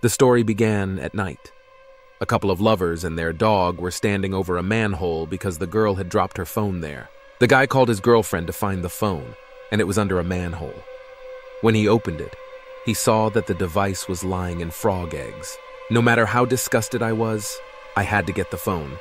The story began at night. A couple of lovers and their dog were standing over a manhole because the girl had dropped her phone there. The guy called his girlfriend to find the phone, and it was under a manhole. When he opened it, he saw that the device was lying in frog eggs. No matter how disgusted I was, I had to get the phone.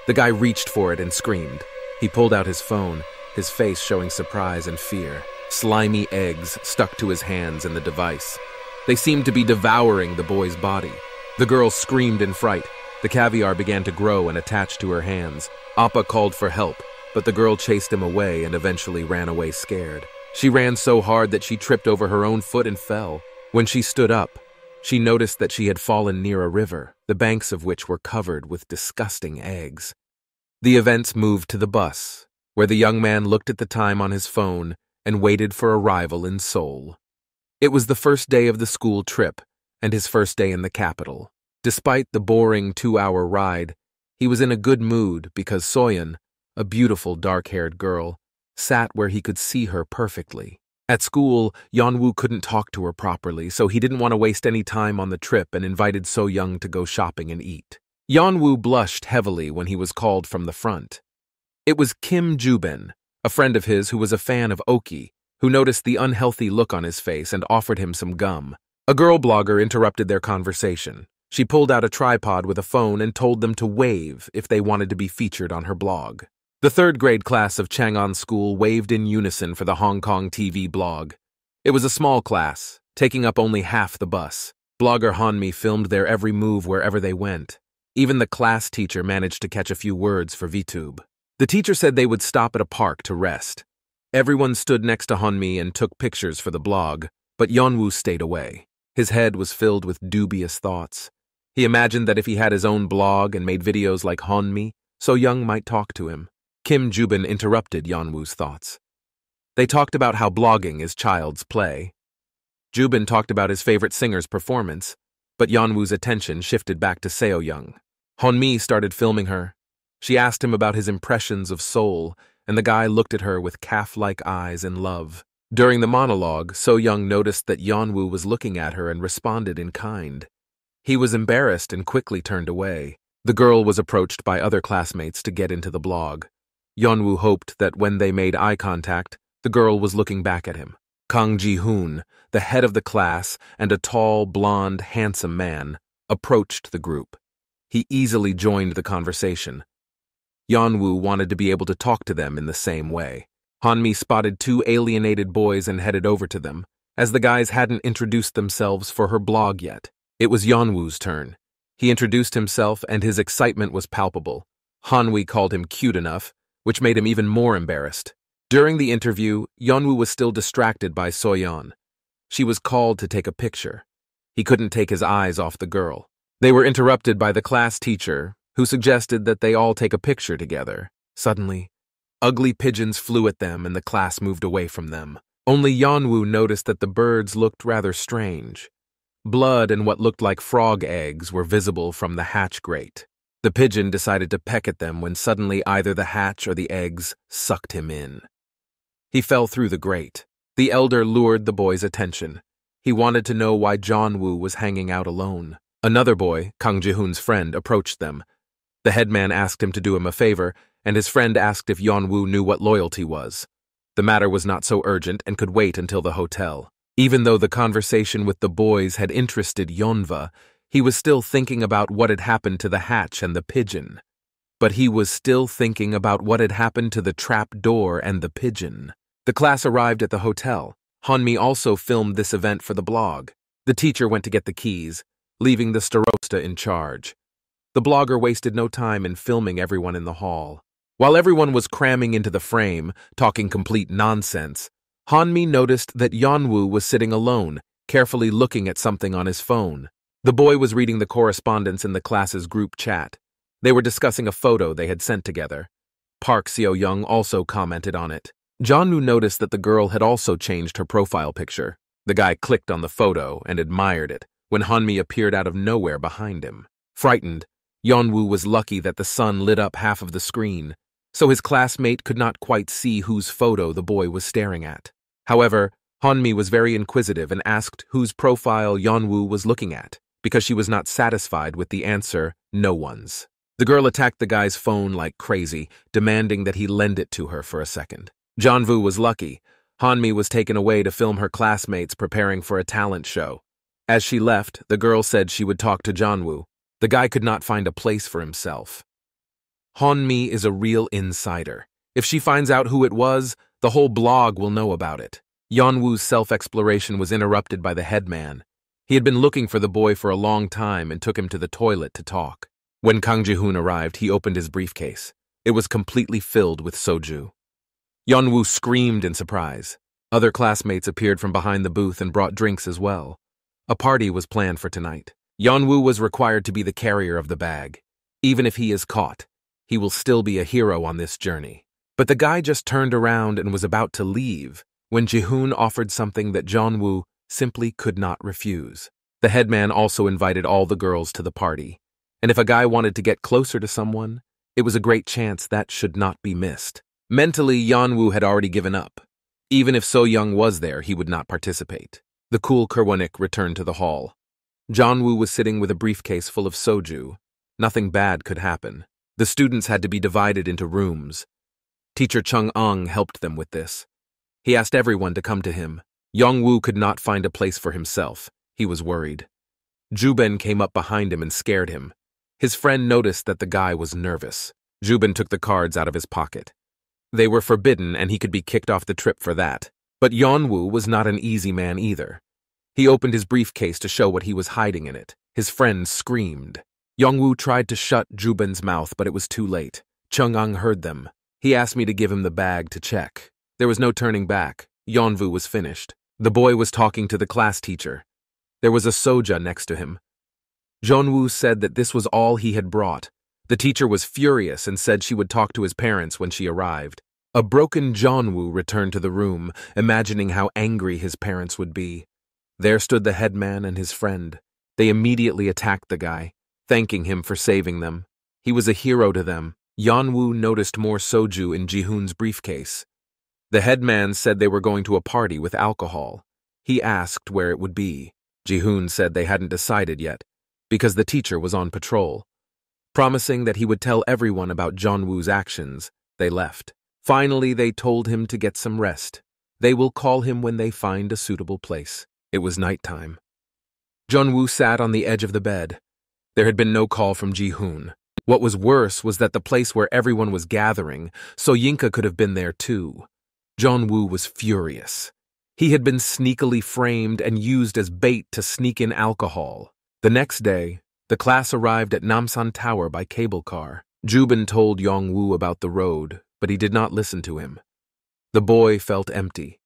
The guy reached for it and screamed. He pulled out his phone, his face showing surprise and fear. Slimy eggs stuck to his hands and the device. They seemed to be devouring the boy's body. The girl screamed in fright. The caviar began to grow and attach to her hands. Appa called for help, but the girl chased him away and eventually ran away scared. She ran so hard that she tripped over her own foot and fell. When she stood up, she noticed that she had fallen near a river, the banks of which were covered with disgusting eggs. The events moved to the bus, where the young man looked at the time on his phone and waited for arrival in Seoul. It was the first day of the school trip and his first day in the capital. Despite the boring 2-hour ride, he was in a good mood because Soyon, a beautiful dark-haired girl, sat where he could see her perfectly. At school, Yeon-woo couldn't talk to her properly, so he didn't want to waste any time on the trip and invited So-young to go shopping and eat. Yeon-woo blushed heavily when he was called from the front. It was Kim Joo-bin, a friend of his who was a fan of Oki, who noticed the unhealthy look on his face and offered him some gum. A girl blogger interrupted their conversation. She pulled out a tripod with a phone and told them to wave if they wanted to be featured on her blog. The third-grade class of Chang'an School waved in unison for the Hong Kong TV blog. It was a small class, taking up only half the bus. Blogger Hanmi filmed their every move wherever they went. Even the class teacher managed to catch a few words for VTube. The teacher said they would stop at a park to rest. Everyone stood next to Hanmi and took pictures for the blog, but Yeon-woo stayed away. His head was filled with dubious thoughts. He imagined that if he had his own blog and made videos like Hanmi, So-young might talk to him. Kim Joo-bin interrupted Yeon-woo's thoughts. They talked about how blogging is child's play. Joo-bin talked about his favorite singer's performance, but Yeon-woo's attention shifted back to So-young. Hanmi started filming her. She asked him about his impressions of Seoul, and the guy looked at her with calf-like eyes in love. During the monologue, So-young noticed that Yeon-woo was looking at her and responded in kind. He was embarrassed and quickly turned away. The girl was approached by other classmates to get into the blog. Yeon-woo hoped that when they made eye contact, the girl was looking back at him. Kang Ji-hoon, the head of the class and a tall, blonde, handsome man, approached the group. He easily joined the conversation. Yeon-woo wanted to be able to talk to them in the same way. Hanmi spotted 2 alienated boys and headed over to them, as the guys hadn't introduced themselves for her blog yet. It was Yeon-woo's turn. He introduced himself and his excitement was palpable. Hanmi called him cute enough, which made him even more embarrassed. During the interview, Yeon-woo was still distracted by Soyon. She was called to take a picture. He couldn't take his eyes off the girl. They were interrupted by the class teacher, who suggested that they all take a picture together. Suddenly, ugly pigeons flew at them and the class moved away from them. Only Yeon-woo noticed that the birds looked rather strange. Blood and what looked like frog eggs were visible from the hatch grate. The pigeon decided to peck at them when suddenly either the hatch or the eggs sucked him in. He fell through the grate. The elder lured the boy's attention. He wanted to know why Yeon-woo was hanging out alone. Another boy, Kang Ji-hoon's friend, approached them. The headman asked him to do him a favor, and his friend asked if Yeon-woo knew what loyalty was. The matter was not so urgent and could wait until the hotel. Even though the conversation with the boys had interested Yeonva, he was still thinking about what had happened to the hatch and the pigeon. But he was still thinking about what had happened to the trap door and the pigeon. The class arrived at the hotel. Hanmi also filmed this event for the blog. The teacher went to get the keys, leaving the starosta in charge. The blogger wasted no time in filming everyone in the hall. While everyone was cramming into the frame, talking complete nonsense, Hanmi noticed that Yeon-woo was sitting alone, carefully looking at something on his phone. The boy was reading the correspondence in the class's group chat. They were discussing a photo they had sent together. Park Seo-young also commented on it. Jeon-woo noticed that the girl had also changed her profile picture. The guy clicked on the photo and admired it when Hanmi appeared out of nowhere behind him. Frightened, Yeon-woo was lucky that the sun lit up half of the screen, so his classmate could not quite see whose photo the boy was staring at. However, Hanmi was very inquisitive and asked whose profile Yeon-woo was looking at. because she was not satisfied with the answer, no one's. The girl attacked the guy's phone like crazy, demanding that he lend it to her for a second. Yeon-woo was lucky. Hanmi was taken away to film her classmates preparing for a talent show. As she left, the girl said she would talk to Yeon-woo. The guy could not find a place for himself. Hanmi is a real insider. If she finds out who it was, the whole blog will know about it. Yeon-woo's self-exploration was interrupted by the headman. He had been looking for the boy for a long time and took him to the toilet to talk. When Kang Ji-hoon arrived, he opened his briefcase. It was completely filled with soju. Yeon-woo screamed in surprise. Other classmates appeared from behind the booth and brought drinks as well. A party was planned for tonight. Yeon-woo was required to be the carrier of the bag. Even if he is caught, he will still be a hero on this journey. But the guy just turned around and was about to leave when Ji-hoon offered something that Yeon-woo simply could not refuse. The headman also invited all the girls to the party, and if a guy wanted to get closer to someone, it was a great chance that should not be missed. Mentally, Yeon-woo had already given up. Even if So-young was there, he would not participate. The cool Kerwonik returned to the hall. Yeon-woo was sitting with a briefcase full of soju. Nothing bad could happen. The students had to be divided into rooms. Teacher Chung-eung helped them with this. He asked everyone to come to him. Yeon-woo could not find a place for himself. He was worried. Jubin came up behind him and scared him. His friend noticed that the guy was nervous. Jubin took the cards out of his pocket. They were forbidden and he could be kicked off the trip for that. But Yeon-woo was not an easy man either. He opened his briefcase to show what he was hiding in it. His friend screamed. Yeon-woo tried to shut Jubin's mouth, but it was too late. Chung-eung heard them. He asked me to give him the bag to check. There was no turning back. Yeon-woo was finished. The boy was talking to the class teacher. There was a soja next to him. Yeon-woo said that this was all he had brought. The teacher was furious and said she would talk to his parents when she arrived. A broken Yeon-woo returned to the room, imagining how angry his parents would be. There stood the headman and his friend. They immediately attacked the guy, thanking him for saving them. He was a hero to them. Yeon-woo noticed more soju in Ji-hoon's briefcase. The headman said they were going to a party with alcohol. He asked where it would be. Ji-hoon said they hadn't decided yet, because the teacher was on patrol. Promising that he would tell everyone about Yeon-woo's actions, they left. Finally, they told him to get some rest. They will call him when they find a suitable place. It was nighttime. Yeon-woo sat on the edge of the bed. There had been no call from Ji-hoon. What was worse was that the place where everyone was gathering, So-yinka could have been there too. Yeon-woo was furious. He had been sneakily framed and used as bait to sneak in alcohol. The next day, the class arrived at Namsan Tower by cable car. Jubin told Yeon-woo about the road, but he did not listen to him. The boy felt empty.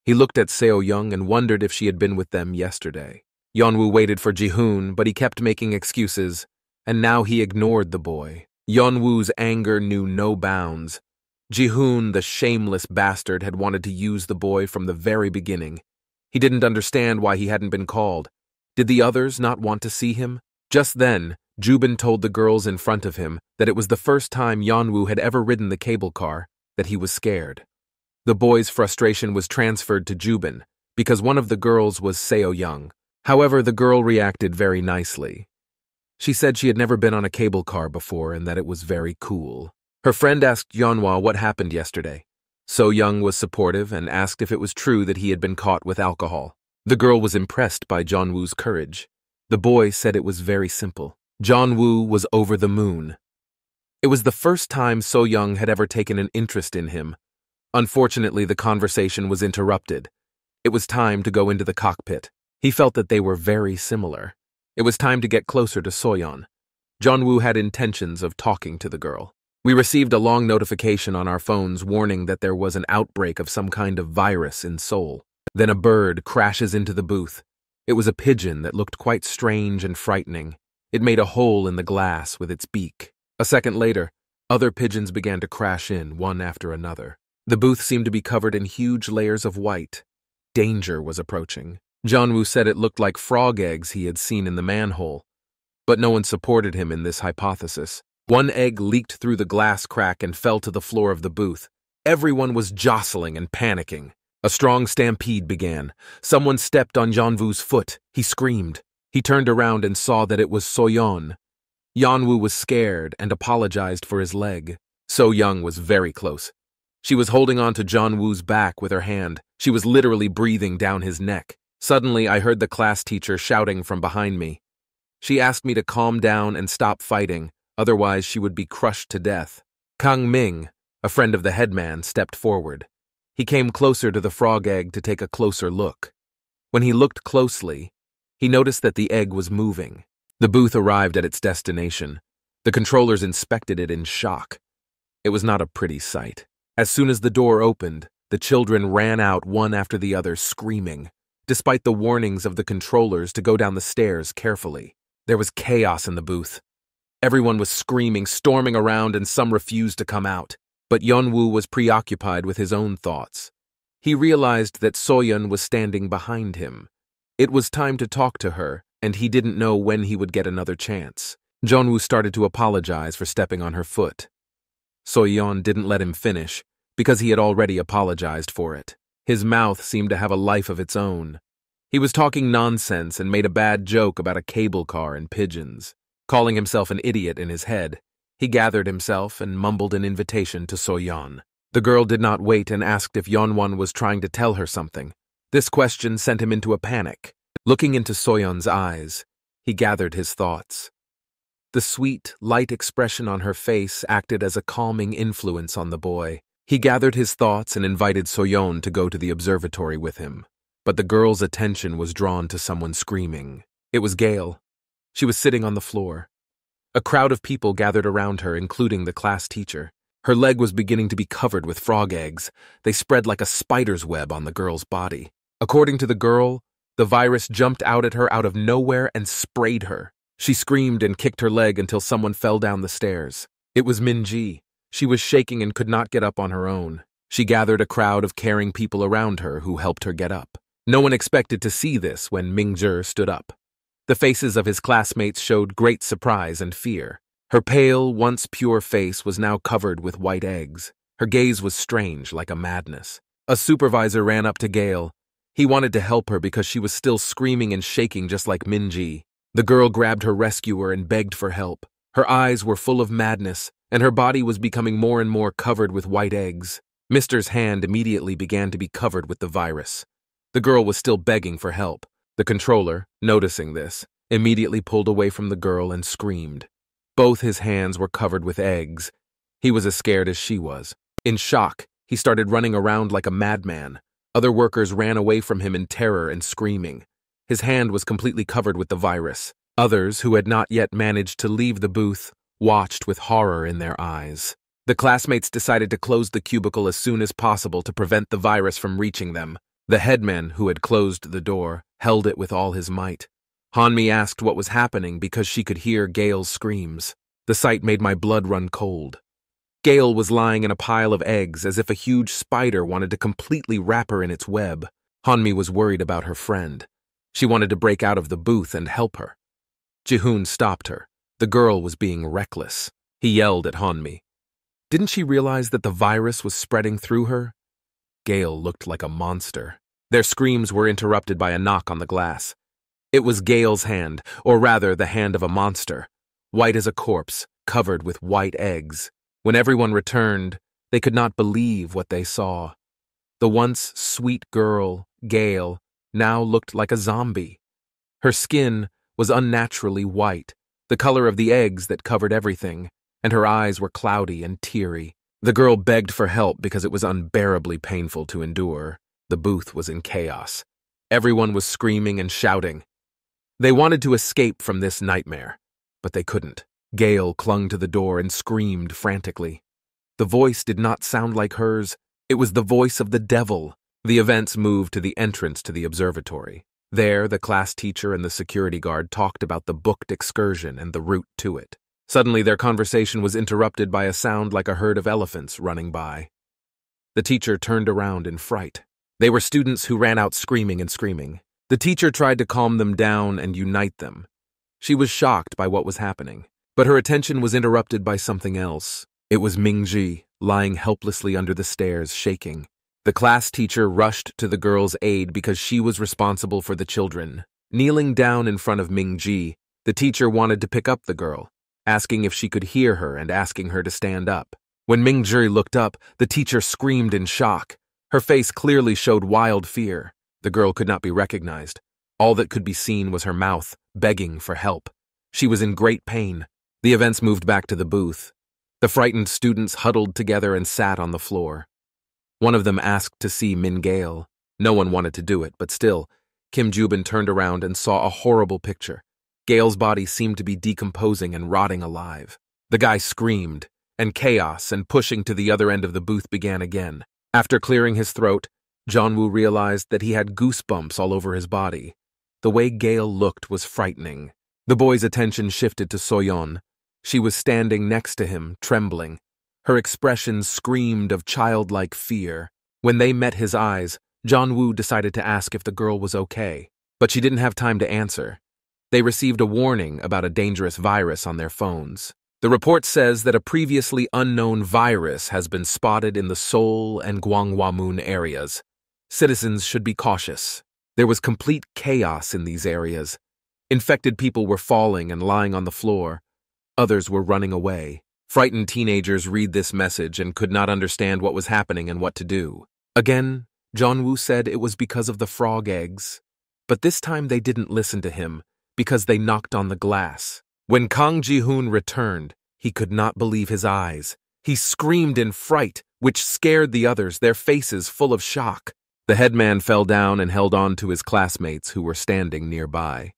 He looked at Seo-young and wondered if she had been with them yesterday. Yeon-woo waited for Ji-hoon, but he kept making excuses, and now he ignored the boy. Yeon-woo's anger knew no bounds. Ji-hoon, the shameless bastard, had wanted to use the boy from the very beginning. He didn't understand why he hadn't been called. Did the others not want to see him? Just then, Jubin told the girls in front of him that it was the first time Yeon-woo had ever ridden the cable car, that he was scared. The boy's frustration was transferred to Jubin, because one of the girls was Seo-young. However, the girl reacted very nicely. She said she had never been on a cable car before and that it was very cool. Her friend asked Yeonwoo what happened yesterday. So-young was supportive and asked if it was true that he had been caught with alcohol. The girl was impressed by Yeon-woo's courage. The boy said it was very simple. Yeon-woo was over the moon. It was the first time So-young had ever taken an interest in him. Unfortunately, the conversation was interrupted. It was time to go into the cockpit. He felt that they were very similar. It was time to get closer to Soyon. Yeon-woo had intentions of talking to the girl. We received a long notification on our phones warning that there was an outbreak of some kind of virus in Seoul. Then a bird crashes into the booth. It was a pigeon that looked quite strange and frightening. It made a hole in the glass with its beak. A second later, other pigeons began to crash in, one after another. The booth seemed to be covered in huge layers of white. Danger was approaching. Yeon-woo said it looked like frog eggs he had seen in the manhole, but no one supported him in this hypothesis. One egg leaked through the glass crack and fell to the floor of the booth. Everyone was jostling and panicking. A strong stampede began. Someone stepped on Yeon-woo's foot. He screamed. He turned around and saw that it was Soyon. Yeonwoo was scared and apologized for his leg. So Young was very close. She was holding on to Jeonwoo's back with her hand. She was literally breathing down his neck. Suddenly, I heard the class teacher shouting from behind me. She asked me to calm down and stop fighting, otherwise she would be crushed to death. Kang Ming, a friend of the headman, stepped forward. He came closer to the frog egg to take a closer look. When he looked closely, he noticed that the egg was moving. The booth arrived at its destination. The controllers inspected it in shock. It was not a pretty sight. As soon as the door opened, the children ran out one after the other screaming, despite the warnings of the controllers to go down the stairs carefully. There was chaos in the booth. Everyone was screaming, storming around, and some refused to come out. But Yeonwoo was preoccupied with his own thoughts. He realized that Soyon was standing behind him. It was time to talk to her, and he didn't know when he would get another chance. Yeonwoo started to apologize for stepping on her foot. Soyon didn't let him finish, because he had already apologized for it. His mouth seemed to have a life of its own. He was talking nonsense and made a bad joke about a cable car and pigeons. Calling himself an idiot in his head, he gathered himself and mumbled an invitation to Soyon. The girl did not wait and asked if Yeonwoo was trying to tell her something. This question sent him into a panic. Looking into Soyon's eyes, he gathered his thoughts. The sweet, light expression on her face acted as a calming influence on the boy. He gathered his thoughts and invited Soyon to go to the observatory with him. But the girl's attention was drawn to someone screaming. It was Gail. She was sitting on the floor. A crowd of people gathered around her, including the class teacher. Her leg was beginning to be covered with frog eggs. They spread like a spider's web on the girl's body. According to the girl, the virus jumped out at her out of nowhere and sprayed her. She screamed and kicked her leg until someone fell down the stairs. It was Min-ji. She was shaking and could not get up on her own. She gathered a crowd of caring people around her who helped her get up. No one expected to see this when Ming-ji stood up. The faces of his classmates showed great surprise and fear. Her pale, once pure face was now covered with white eggs. Her gaze was strange, like a madness. A supervisor ran up to Gail. He wanted to help her because she was still screaming and shaking just like Min-ji. The girl grabbed her rescuer and begged for help. Her eyes were full of madness, and her body was becoming more and more covered with white eggs. Mister's hand immediately began to be covered with the virus. The girl was still begging for help. The controller, noticing this, immediately pulled away from the girl and screamed. Both his hands were covered with eggs. He was as scared as she was. In shock, he started running around like a madman. Other workers ran away from him in terror and screaming. His hand was completely covered with the virus. Others, who had not yet managed to leave the booth, watched with horror in their eyes. The classmates decided to close the cubicle as soon as possible to prevent the virus from reaching them. The headman, who had closed the door, held it with all his might. Hanmi asked what was happening because she could hear Gail's screams. The sight made my blood run cold. Gail was lying in a pile of eggs as if a huge spider wanted to completely wrap her in its web. Hanmi was worried about her friend. She wanted to break out of the booth and help her. Ji-hoon stopped her. The girl was being reckless. He yelled at Hanmi. Didn't she realize that the virus was spreading through her? Gail looked like a monster. Their screams were interrupted by a knock on the glass. It was Gail's hand, or rather the hand of a monster, white as a corpse, covered with white eggs. When everyone returned, they could not believe what they saw. The once sweet girl, Gail, now looked like a zombie. Her skin was unnaturally white, the color of the eggs that covered everything, and her eyes were cloudy and teary. The girl begged for help because it was unbearably painful to endure. The booth was in chaos. Everyone was screaming and shouting. They wanted to escape from this nightmare, but they couldn't. Gail clung to the door and screamed frantically. The voice did not sound like hers. It was the voice of the devil. The events moved to the entrance to the observatory. There, the class teacher and the security guard talked about the booked excursion and the route to it. Suddenly, their conversation was interrupted by a sound like a herd of elephants running by. The teacher turned around in fright. They were students who ran out screaming and screaming. The teacher tried to calm them down and unite them. She was shocked by what was happening, but her attention was interrupted by something else. It was Ming-ji, lying helplessly under the stairs, shaking. The class teacher rushed to the girl's aid because she was responsible for the children. Kneeling down in front of Ming-ji, the teacher wanted to pick up the girl, asking if she could hear her and asking her to stand up. When Ming-ji looked up, the teacher screamed in shock. Her face clearly showed wild fear. The girl could not be recognized. All that could be seen was her mouth, begging for help. She was in great pain. The events moved back to the booth. The frightened students huddled together and sat on the floor. One of them asked to see Min Gale. No one wanted to do it, but still, Kim Jubin turned around and saw a horrible picture. Gale's body seemed to be decomposing and rotting alive. The guy screamed, and chaos and pushing to the other end of the booth began again. After clearing his throat, Yeon-woo realized that he had goosebumps all over his body. The way Gale looked was frightening. The boy's attention shifted to Soyon. She was standing next to him, trembling. Her expression screamed of childlike fear. When they met his eyes, Yeon-woo decided to ask if the girl was okay, but she didn't have time to answer. They received a warning about a dangerous virus on their phones. The report says that a previously unknown virus has been spotted in the Seoul and Gwanghwamun areas. Citizens should be cautious. There was complete chaos in these areas. Infected people were falling and lying on the floor. Others were running away. Frightened teenagers read this message and could not understand what was happening and what to do. Again, Yeon-woo said it was because of the frog eggs. But this time they didn't listen to him, because they knocked on the glass. When Kang Ji-hoon returned, he could not believe his eyes. He screamed in fright, which scared the others, their faces full of shock. The headman fell down and held on to his classmates who were standing nearby.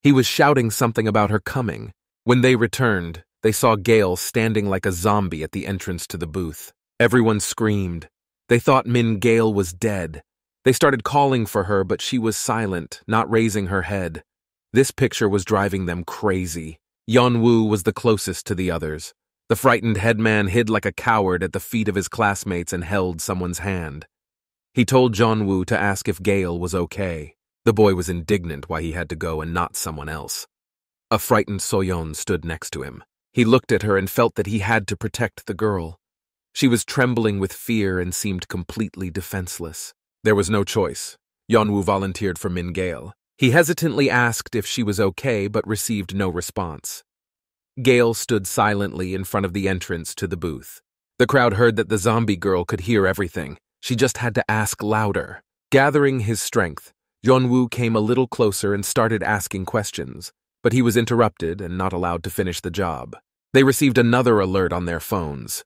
He was shouting something about her coming. When they returned, they saw Gale standing like a zombie at the entrance to the booth. Everyone screamed. They thought Min Gale was dead. They started calling for her, but she was silent, not raising her head. This picture was driving them crazy. Yeon-woo was the closest to the others. The frightened headman hid like a coward at the feet of his classmates and held someone's hand. He told Yeon-woo to ask if Gale was okay. The boy was indignant why he had to go and not someone else. A frightened Soyon stood next to him. He looked at her and felt that he had to protect the girl. She was trembling with fear and seemed completely defenseless. There was no choice. Yeon-woo volunteered for Min Gale. He hesitantly asked if she was okay but received no response. Gale stood silently in front of the entrance to the booth. The crowd heard that the zombie girl could hear everything. She just had to ask louder. Gathering his strength, Yeon-woo came a little closer and started asking questions, but he was interrupted and not allowed to finish the job. They received another alert on their phones.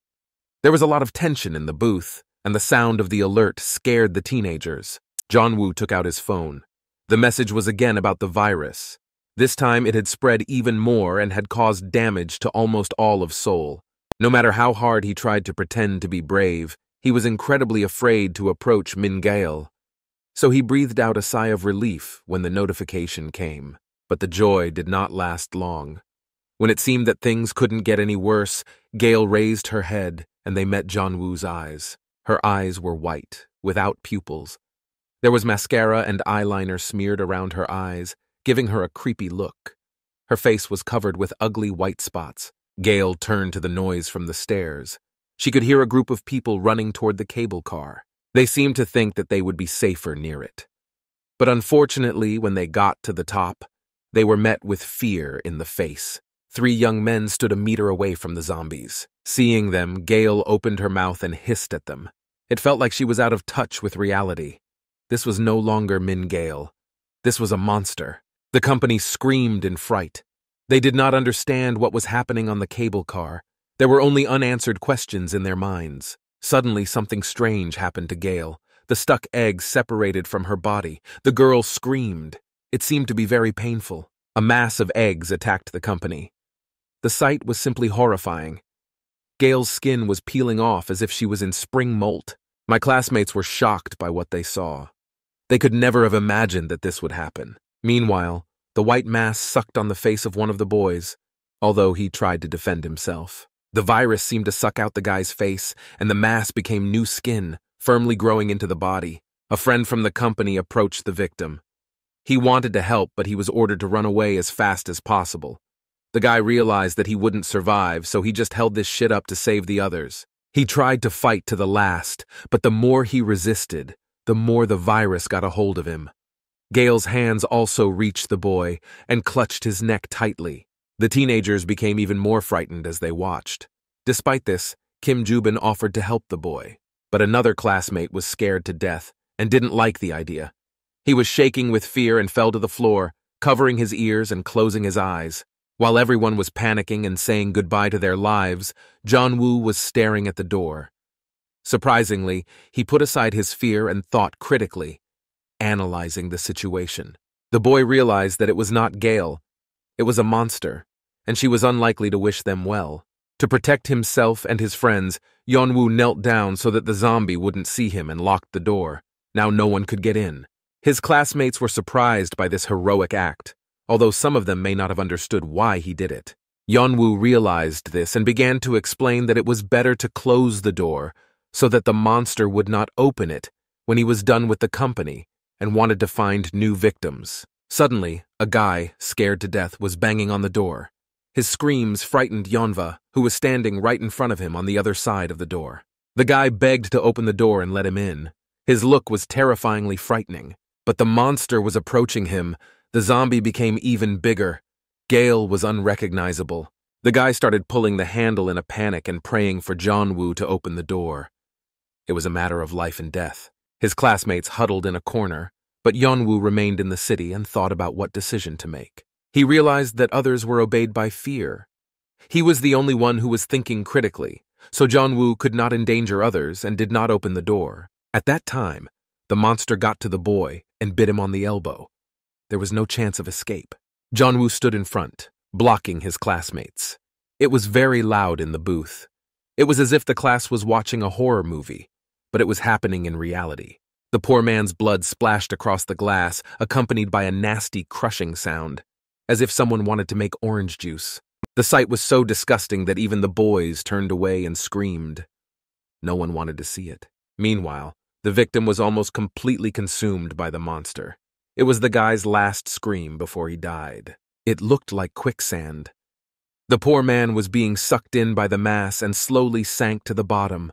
There was a lot of tension in the booth, and the sound of the alert scared the teenagers. Yeon-woo took out his phone. The message was again about the virus. This time it had spread even more and had caused damage to almost all of Seoul. No matter how hard he tried to pretend to be brave, he was incredibly afraid to approach Min Gale. So he breathed out a sigh of relief when the notification came. But the joy did not last long. When it seemed that things couldn't get any worse, Gale raised her head and they met Yeon-woo's eyes. Her eyes were white, without pupils. There was mascara and eyeliner smeared around her eyes, giving her a creepy look. Her face was covered with ugly white spots. Gale turned to the noise from the stairs. She could hear a group of people running toward the cable car. They seemed to think that they would be safer near it. But unfortunately, when they got to the top, they were met with fear in the face. 3 young men stood a meter away from the zombies. Seeing them, Gale opened her mouth and hissed at them. It felt like she was out of touch with reality. This was no longer Min Gale. This was a monster. The company screamed in fright. They did not understand what was happening on the cable car. There were only unanswered questions in their minds. Suddenly, something strange happened to Gale. The stuck egg separated from her body. The girl screamed. It seemed to be very painful. A mass of eggs attacked the company. The sight was simply horrifying. Gale's skin was peeling off as if she was in spring molt. My classmates were shocked by what they saw. They could never have imagined that this would happen. Meanwhile, the white mass sucked on the face of one of the boys, although he tried to defend himself. The virus seemed to suck out the guy's face, and the mass became new skin, firmly growing into the body. A friend from the company approached the victim. He wanted to help, but he was ordered to run away as fast as possible. The guy realized that he wouldn't survive, so he just held this shit up to save the others. He tried to fight to the last, but the more he resisted, the more the virus got a hold of him. Gale's hands also reached the boy and clutched his neck tightly. The teenagers became even more frightened as they watched. Despite this, Kim Joo-bin offered to help the boy, but another classmate was scared to death and didn't like the idea. He was shaking with fear and fell to the floor, covering his ears and closing his eyes. While everyone was panicking and saying goodbye to their lives, Yeon-woo was staring at the door. Surprisingly, he put aside his fear and thought critically, analyzing the situation. The boy realized that it was not Gale. It was a monster, and she was unlikely to wish them well. To protect himself and his friends, Yeon-woo knelt down so that the zombie wouldn't see him and locked the door. Now no one could get in. His classmates were surprised by this heroic act, although some of them may not have understood why he did it. Yeon-woo realized this and began to explain that it was better to close the door so that the monster would not open it when he was done with the company and wanted to find new victims. Suddenly, a guy, scared to death, was banging on the door. His screams frightened Yeonwoo, who was standing right in front of him on the other side of the door. The guy begged to open the door and let him in. His look was terrifyingly frightening, but the monster was approaching him. The zombie became even bigger. Gale was unrecognizable. The guy started pulling the handle in a panic and praying for Yeon-woo to open the door. It was a matter of life and death. His classmates huddled in a corner, but Yeon-woo remained in the city and thought about what decision to make. He realized that others were obeyed by fear. He was the only one who was thinking critically, so Yeon-woo could not endanger others and did not open the door. At that time, the monster got to the boy and bit him on the elbow. There was no chance of escape. Yeon-woo stood in front, blocking his classmates. It was very loud in the booth. It was as if the class was watching a horror movie, but it was happening in reality. The poor man's blood splashed across the glass, accompanied by a nasty crushing sound, as if someone wanted to make orange juice. The sight was so disgusting that even the boys turned away and screamed. No one wanted to see it. Meanwhile, the victim was almost completely consumed by the monster. It was the guy's last scream before he died. It looked like quicksand. The poor man was being sucked in by the mass and slowly sank to the bottom.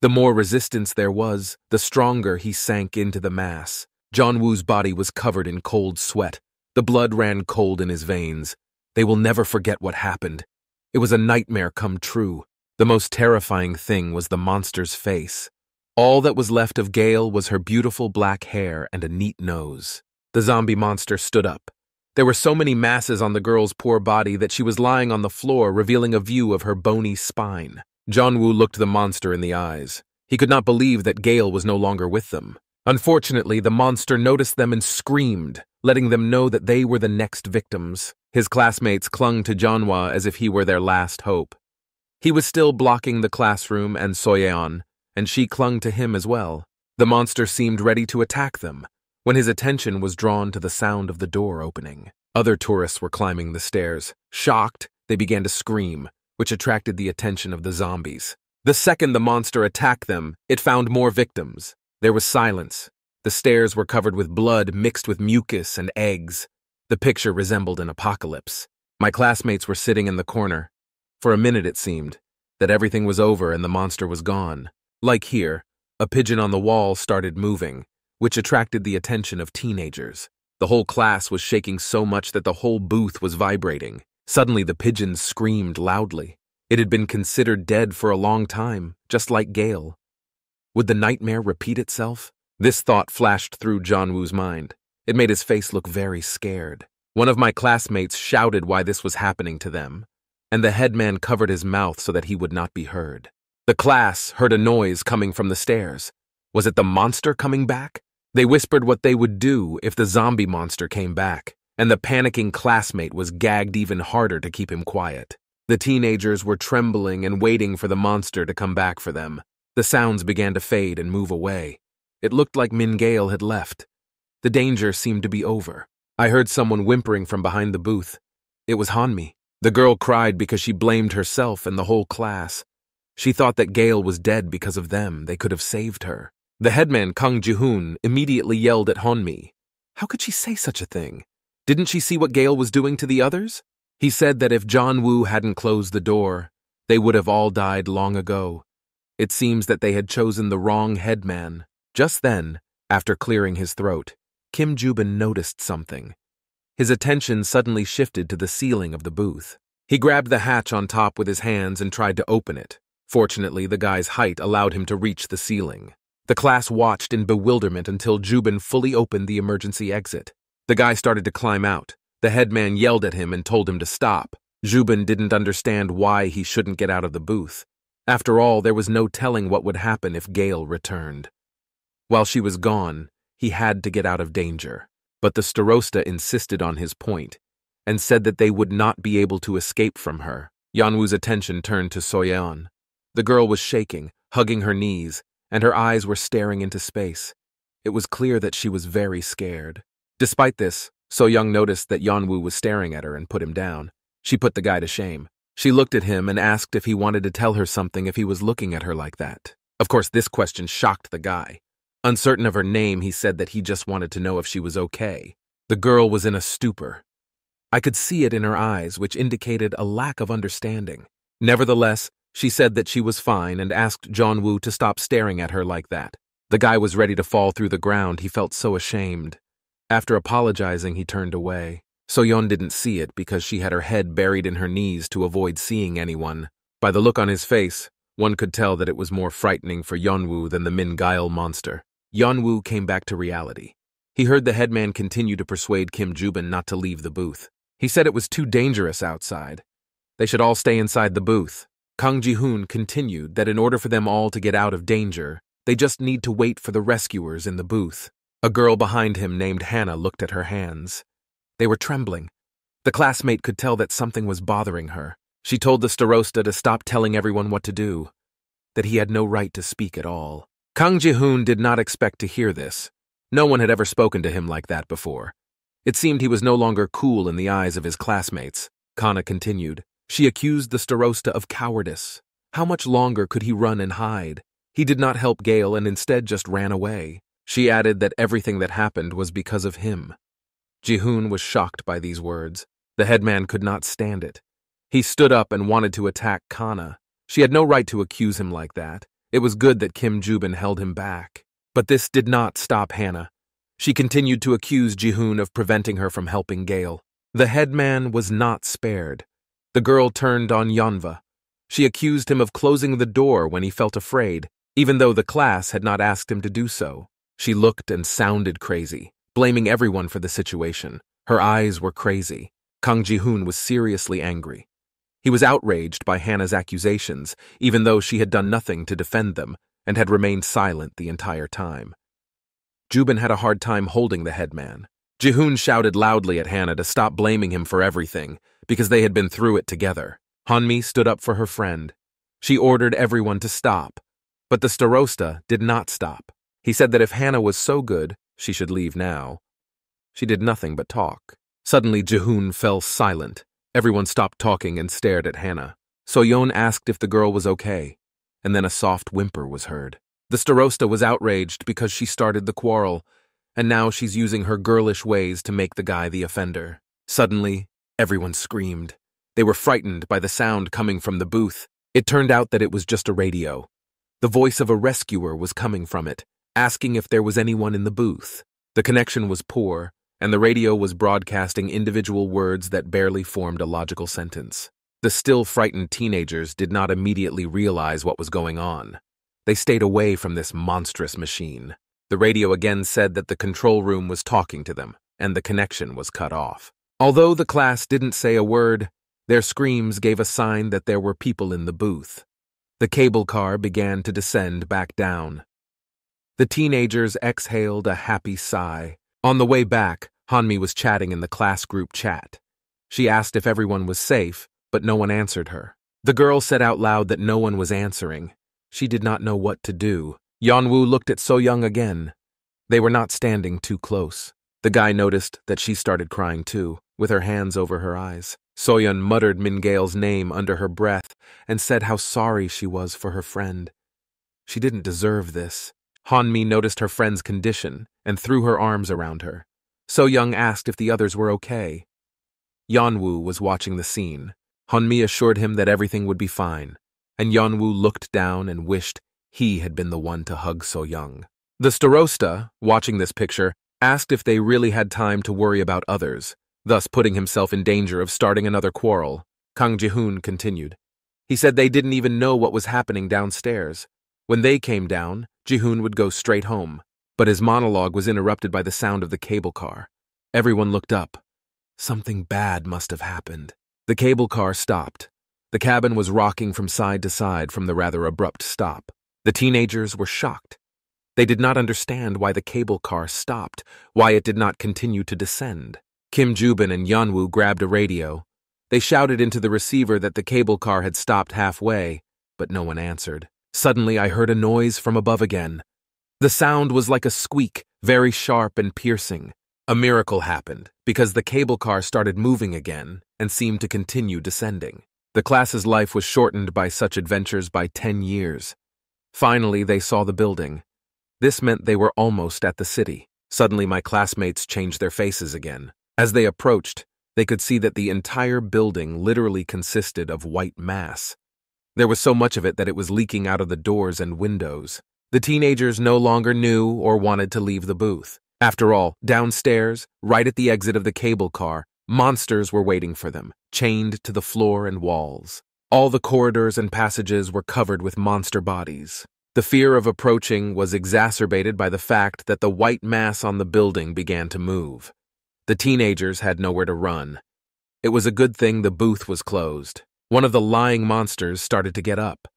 The more resistance there was, the stronger he sank into the mass. Yeon-woo's body was covered in cold sweat. The blood ran cold in his veins. They will never forget what happened. It was a nightmare come true. The most terrifying thing was the monster's face. All that was left of Gale was her beautiful black hair and a neat nose. The zombie monster stood up. There were so many masses on the girl's poor body that she was lying on the floor, revealing a view of her bony spine. Yeon-woo looked the monster in the eyes. He could not believe that Gale was no longer with them. Unfortunately, the monster noticed them and screamed, letting them know that they were the next victims. His classmates clung to Yeonwoo as if he were their last hope. He was still blocking the classroom and Soyon, and she clung to him as well. The monster seemed ready to attack them, when his attention was drawn to the sound of the door opening. Other tourists were climbing the stairs. Shocked, they began to scream, which attracted the attention of the zombies. The second the monster attacked them, it found more victims. There was silence. The stairs were covered with blood mixed with mucus and eggs. The picture resembled an apocalypse. My classmates were sitting in the corner. For a minute it seemed that everything was over and the monster was gone. Like here, a pigeon on the wall started moving, which attracted the attention of teenagers. The whole class was shaking so much that the whole booth was vibrating. Suddenly the pigeon screamed loudly. It had been considered dead for a long time, just like Gale. Would the nightmare repeat itself? This thought flashed through Yeon-woo's mind. It made his face look very scared. One of my classmates shouted why this was happening to them, and the headman covered his mouth so that he would not be heard. The class heard a noise coming from the stairs. Was it the monster coming back? They whispered what they would do if the zombie monster came back, and the panicking classmate was gagged even harder to keep him quiet. The teenagers were trembling and waiting for the monster to come back for them. The sounds began to fade and move away. It looked like Min Gale had left. The danger seemed to be over. I heard someone whimpering from behind the booth. It was Hanmi. The girl cried because she blamed herself and the whole class. She thought that Gale was dead because of them. They could have saved her. The headman, Kang Ji-hoon, immediately yelled at Hanmi. How could she say such a thing? Didn't she see what Gale was doing to the others? He said that if Yeon-woo hadn't closed the door, they would have all died long ago. It seems that they had chosen the wrong headman. Just then, after clearing his throat, Kim Jubin noticed something. His attention suddenly shifted to the ceiling of the booth. He grabbed the hatch on top with his hands and tried to open it. Fortunately, the guy's height allowed him to reach the ceiling. The class watched in bewilderment until Jubin fully opened the emergency exit. The guy started to climb out. The headman yelled at him and told him to stop. Jubin didn't understand why he shouldn't get out of the booth. After all, there was no telling what would happen if Gale returned. While she was gone, he had to get out of danger. But the Starosta insisted on his point and said that they would not be able to escape from her. Yeonwoo's attention turned to Soyon. The girl was shaking, hugging her knees, and her eyes were staring into space. It was clear that she was very scared. Despite this, Soyoung noticed that Yeonwoo was staring at her and put him down. She put the guy to shame. She looked at him and asked if he wanted to tell her something if he was looking at her like that. Of course, this question shocked the guy. Uncertain of her name, he said that he just wanted to know if she was okay. The girl was in a stupor. I could see it in her eyes, which indicated a lack of understanding. Nevertheless, she said that she was fine and asked Yeonwoo to stop staring at her like that. The guy was ready to fall through the ground. He felt so ashamed. After apologizing, he turned away. Soyeon didn't see it because she had her head buried in her knees to avoid seeing anyone. By the look on his face, one could tell that it was more frightening for Yeonwoo than the Min Gail monster. Yeonwoo came back to reality. He heard the headman continue to persuade Kim Jubin not to leave the booth. He said it was too dangerous outside. They should all stay inside the booth. Kang Ji-hoon continued that in order for them all to get out of danger, they just need to wait for the rescuers in the booth. A girl behind him named Hannah looked at her hands. They were trembling. The classmate could tell that something was bothering her. She told the Starosta to stop telling everyone what to do, that he had no right to speak at all. Kang Ji-hoon did not expect to hear this. No one had ever spoken to him like that before. It seemed he was no longer cool in the eyes of his classmates. Kana continued. She accused the Starosta of cowardice. How much longer could he run and hide? He did not help Gale and instead just ran away. She added that everything that happened was because of him. Ji-hoon was shocked by these words. The headman could not stand it. He stood up and wanted to attack Kana. She had no right to accuse him like that. It was good that Kim Jubin held him back. But this did not stop Hannah. She continued to accuse Ji-hoon of preventing her from helping Gale. The headman was not spared. The girl turned on Yeonwoo. She accused him of closing the door when he felt afraid, even though the class had not asked him to do so. She looked and sounded crazy, blaming everyone for the situation. Her eyes were crazy. Kang Ji-hoon was seriously angry. He was outraged by Hannah's accusations, even though she had done nothing to defend them and had remained silent the entire time. Jubin had a hard time holding the headman. Ji-hoon shouted loudly at Hannah to stop blaming him for everything, because they had been through it together. Hanmi stood up for her friend. She ordered everyone to stop, but the Starosta did not stop. He said that if Hannah was so good, she should leave now. She did nothing but talk. Suddenly, Ji-hoon fell silent. Everyone stopped talking and stared at Hannah. Soyeon asked if the girl was okay, and then a soft whimper was heard. The Starosta was outraged because she started the quarrel, and now she's using her girlish ways to make the guy the offender. Suddenly, everyone screamed. They were frightened by the sound coming from the booth. It turned out that it was just a radio. The voice of a rescuer was coming from it, asking if there was anyone in the booth. The connection was poor, and the radio was broadcasting individual words that barely formed a logical sentence. The still frightened teenagers did not immediately realize what was going on. They stayed away from this monstrous machine. The radio again said that the control room was talking to them, and the connection was cut off. Although the class didn't say a word, their screams gave a sign that there were people in the booth. The cable car began to descend back down. The teenagers exhaled a happy sigh. On the way back, Hanmi was chatting in the class group chat. She asked if everyone was safe, but no one answered her. The girl said out loud that no one was answering. She did not know what to do. Yeonwoo looked at Soyoung again. They were not standing too close. The guy noticed that she started crying too, with her hands over her eyes. Soyeon muttered Min Gail's name under her breath and said how sorry she was for her friend. She didn't deserve this. Hanmi noticed her friend's condition and threw her arms around her. Soyoung asked if the others were okay. Yeonwoo was watching the scene. Hanmi assured him that everything would be fine, and Yeonwoo looked down and wished he had been the one to hug Soyoung. The Starosta, watching this picture, asked if they really had time to worry about others, thus putting himself in danger of starting another quarrel. Kang Ji-hoon continued. He said they didn't even know what was happening downstairs. When they came down, Ji-hoon would go straight home. But his monologue was interrupted by the sound of the cable car. Everyone looked up. Something bad must have happened. The cable car stopped. The cabin was rocking from side to side from the rather abrupt stop. The teenagers were shocked. They did not understand why the cable car stopped, why it did not continue to descend. Kim Joo-bin and Yeon-woo grabbed a radio. They shouted into the receiver that the cable car had stopped halfway, but no one answered. Suddenly I heard a noise from above again. The sound was like a squeak, very sharp and piercing. A miracle happened, because the cable car started moving again and seemed to continue descending. The class's life was shortened by such adventures by 10 years. Finally, they saw the building. This meant they were almost at the city. Suddenly, my classmates changed their faces again. As they approached, they could see that the entire building literally consisted of white mass. There was so much of it that it was leaking out of the doors and windows. The teenagers no longer knew or wanted to leave the booth. After all, downstairs, right at the exit of the cable car, monsters were waiting for them, chained to the floor and walls. All the corridors and passages were covered with monster bodies. The fear of approaching was exacerbated by the fact that the white mass on the building began to move. The teenagers had nowhere to run. It was a good thing the booth was closed. One of the lying monsters started to get up.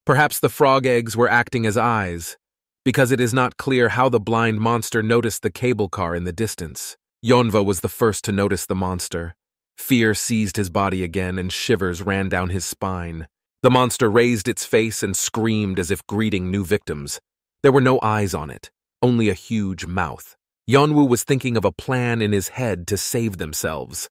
Perhaps the frog eggs were acting as eyes, because it is not clear how the blind monster noticed the cable car in the distance. Yeonwoo was the first to notice the monster. Fear seized his body again and shivers ran down his spine. The monster raised its face and screamed as if greeting new victims. There were no eyes on it, only a huge mouth. Yeon-woo was thinking of a plan in his head to save themselves.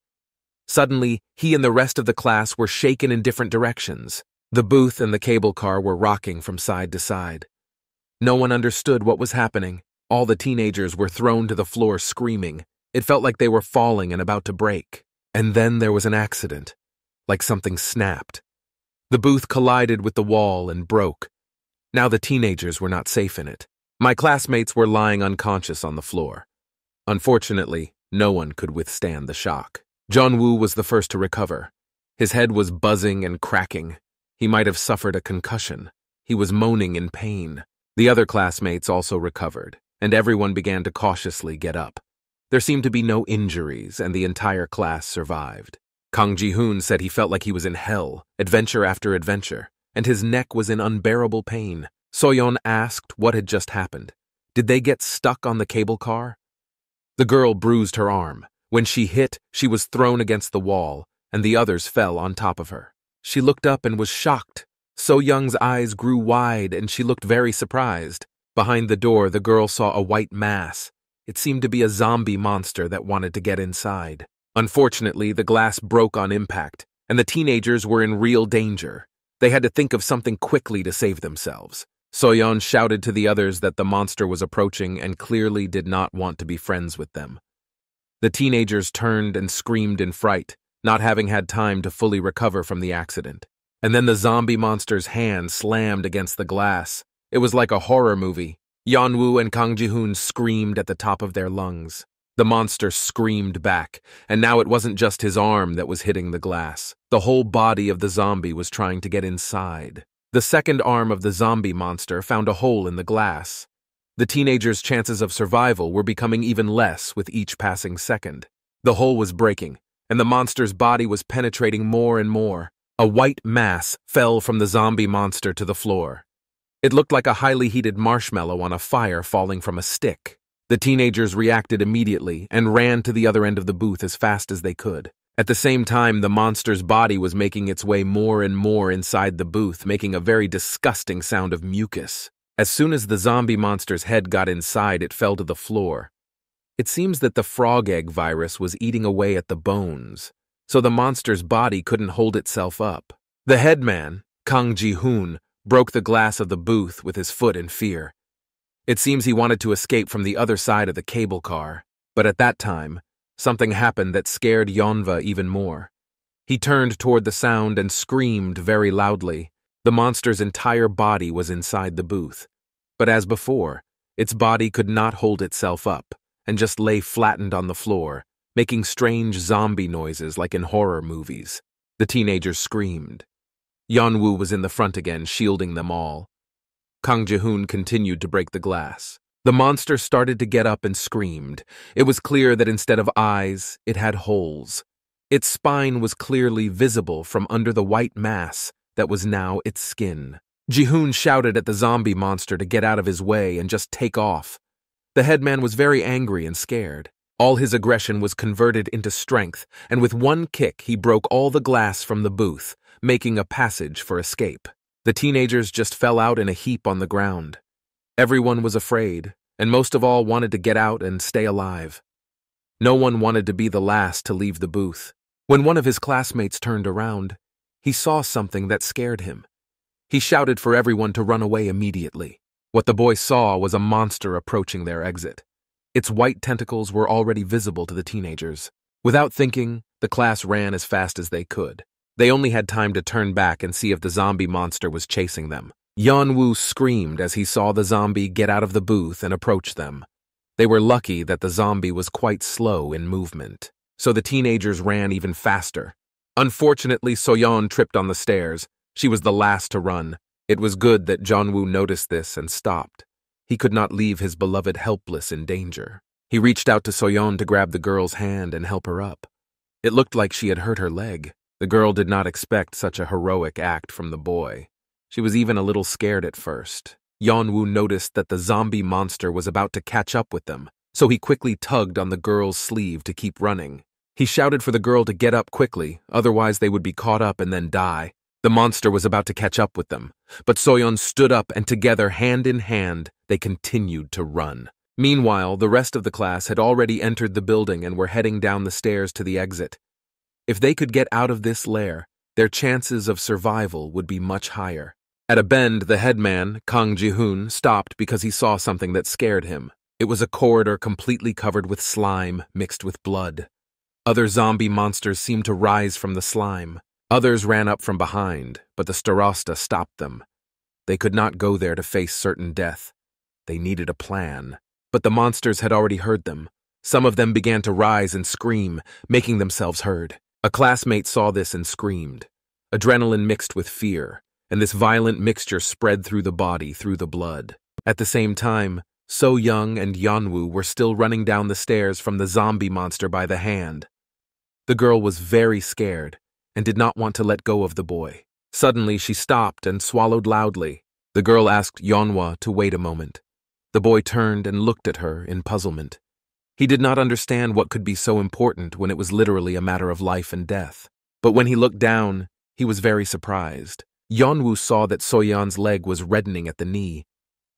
Suddenly, he and the rest of the class were shaken in different directions. The booth and the cable car were rocking from side to side. No one understood what was happening. All the teenagers were thrown to the floor screaming. It felt like they were falling and about to break. And then there was an accident, like something snapped. The booth collided with the wall and broke. Now the teenagers were not safe in it. My classmates were lying unconscious on the floor. Unfortunately, no one could withstand the shock. Yeon-woo was the first to recover. His head was buzzing and cracking. He might have suffered a concussion. He was moaning in pain. The other classmates also recovered, and everyone began to cautiously get up. There seemed to be no injuries, and the entire class survived. Kang Ji-hoon said he felt like he was in hell, adventure after adventure, and his neck was in unbearable pain. Soyon asked what had just happened. Did they get stuck on the cable car? The girl bruised her arm. When she hit, she was thrown against the wall, and the others fell on top of her. She looked up and was shocked. So-young's eyes grew wide, and she looked very surprised. Behind the door, the girl saw a white mass. It seemed to be a zombie monster that wanted to get inside. Unfortunately, the glass broke on impact, and the teenagers were in real danger. They had to think of something quickly to save themselves. Soyon shouted to the others that the monster was approaching and clearly did not want to be friends with them. The teenagers turned and screamed in fright, not having had time to fully recover from the accident. And then the zombie monster's hand slammed against the glass. It was like a horror movie. Yeon-woo and Kang Ji-hoon screamed at the top of their lungs. The monster screamed back, and now it wasn't just his arm that was hitting the glass. The whole body of the zombie was trying to get inside. The second arm of the zombie monster found a hole in the glass. The teenagers' chances of survival were becoming even less with each passing second. The hole was breaking, and the monster's body was penetrating more and more. A white mass fell from the zombie monster to the floor. It looked like a highly heated marshmallow on a fire falling from a stick. The teenagers reacted immediately and ran to the other end of the booth as fast as they could. At the same time, the monster's body was making its way more and more inside the booth, making a very disgusting sound of mucus. As soon as the zombie monster's head got inside, it fell to the floor. It seems that the frog egg virus was eating away at the bones, so the monster's body couldn't hold itself up. The headman, Kang Ji-hoon, broke the glass of the booth with his foot in fear. It seems he wanted to escape from the other side of the cable car, but at that time, something happened that scared Yeonwoo even more. He turned toward the sound and screamed very loudly. The monster's entire body was inside the booth, but as before, its body could not hold itself up, and just lay flattened on the floor, making strange zombie noises like in horror movies. The teenagers screamed. Yeon-woo was in the front again, shielding them all. Kang Ji-hoon continued to break the glass. The monster started to get up and screamed. It was clear that instead of eyes, it had holes. Its spine was clearly visible from under the white mass that was now its skin. Ji-hoon shouted at the zombie monster to get out of his way and just take off. The headman was very angry and scared. All his aggression was converted into strength, and with one kick he broke all the glass from the booth, making a passage for escape. The teenagers just fell out in a heap on the ground. Everyone was afraid, and most of all wanted to get out and stay alive. No one wanted to be the last to leave the booth. When one of his classmates turned around, he saw something that scared him. He shouted for everyone to run away immediately. What the boy saw was a monster approaching their exit. Its white tentacles were already visible to the teenagers. Without thinking, the class ran as fast as they could. They only had time to turn back and see if the zombie monster was chasing them. Yeon-woo screamed as he saw the zombie get out of the booth and approach them. They were lucky that the zombie was quite slow in movement, so the teenagers ran even faster. Unfortunately, Soyon tripped on the stairs. She was the last to run. It was good that Yeon-woo noticed this and stopped. He could not leave his beloved helpless in danger. He reached out to Soyon to grab the girl's hand and help her up. It looked like she had hurt her leg. The girl did not expect such a heroic act from the boy. She was even a little scared at first. Yeon-woo noticed that the zombie monster was about to catch up with them, so he quickly tugged on the girl's sleeve to keep running. He shouted for the girl to get up quickly, otherwise they would be caught up and then die. The monster was about to catch up with them, but Soyon stood up and together, hand in hand, they continued to run. Meanwhile, the rest of the class had already entered the building and were heading down the stairs to the exit. If they could get out of this lair, their chances of survival would be much higher. At a bend, the headman, Kang Ji-hoon, stopped because he saw something that scared him. It was a corridor completely covered with slime mixed with blood. Other zombie monsters seemed to rise from the slime. Others ran up from behind, but the starosta stopped them. They could not go there to face certain death. They needed a plan. But the monsters had already heard them. Some of them began to rise and scream, making themselves heard. A classmate saw this and screamed. Adrenaline mixed with fear, and this violent mixture spread through the body, through the blood. At the same time, So-young and Yeon-woo were still running down the stairs from the zombie monster by the hand. The girl was very scared and did not want to let go of the boy. Suddenly, she stopped and swallowed loudly. The girl asked Yeonwoo to wait a moment. The boy turned and looked at her in puzzlement. He did not understand what could be so important when it was literally a matter of life and death. But when he looked down, he was very surprised. Yeon-woo saw that So-yeon's leg was reddening at the knee.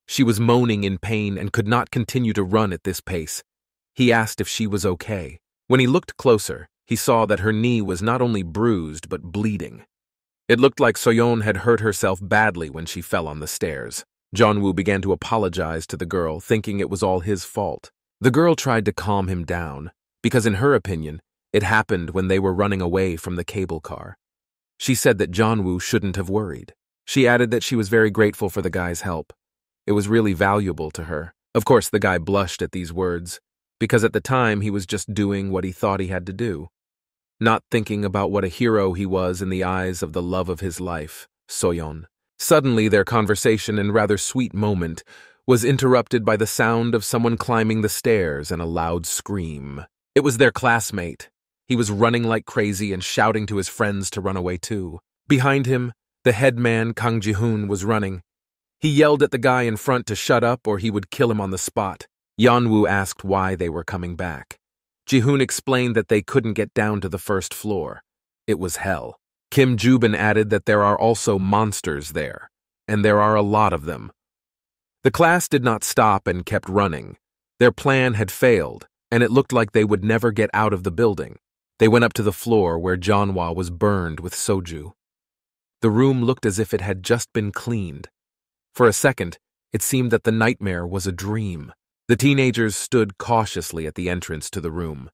She was moaning in pain and could not continue to run at this pace. He asked if she was okay. When he looked closer, he saw that her knee was not only bruised but bleeding. It looked like So-yeon had hurt herself badly when she fell on the stairs. Yeon-woo began to apologize to the girl, thinking it was all his fault. The girl tried to calm him down, because in her opinion, it happened when they were running away from the cable car. She said that Yeon-woo shouldn't have worried. She added that she was very grateful for the guy's help. It was really valuable to her. Of course, the guy blushed at these words, because at the time he was just doing what he thought he had to do, not thinking about what a hero he was in the eyes of the love of his life, Soyon. Suddenly, their conversation and rather sweet moment was interrupted by the sound of someone climbing the stairs and a loud scream. It was their classmate. He was running like crazy and shouting to his friends to run away too. Behind him, the headman, Kang Ji-hoon, was running. He yelled at the guy in front to shut up or he would kill him on the spot. Yeon-woo asked why they were coming back. Ji-hoon explained that they couldn't get down to the first floor. It was hell. Kim Ju-bin added that there are also monsters there, and there are a lot of them. The class did not stop and kept running. Their plan had failed, and it looked like they would never get out of the building. They went up to the floor where Jeonwoo was burned with soju. The room looked as if it had just been cleaned. For a second, it seemed that the nightmare was a dream. The teenagers stood cautiously at the entrance to the room.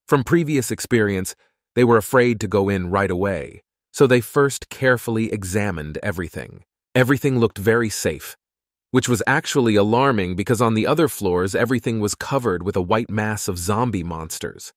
From previous experience, they were afraid to go in right away, so they first carefully examined everything. Everything looked very safe. which was actually alarming because on the other floors everything was covered with a white mass of zombie monsters.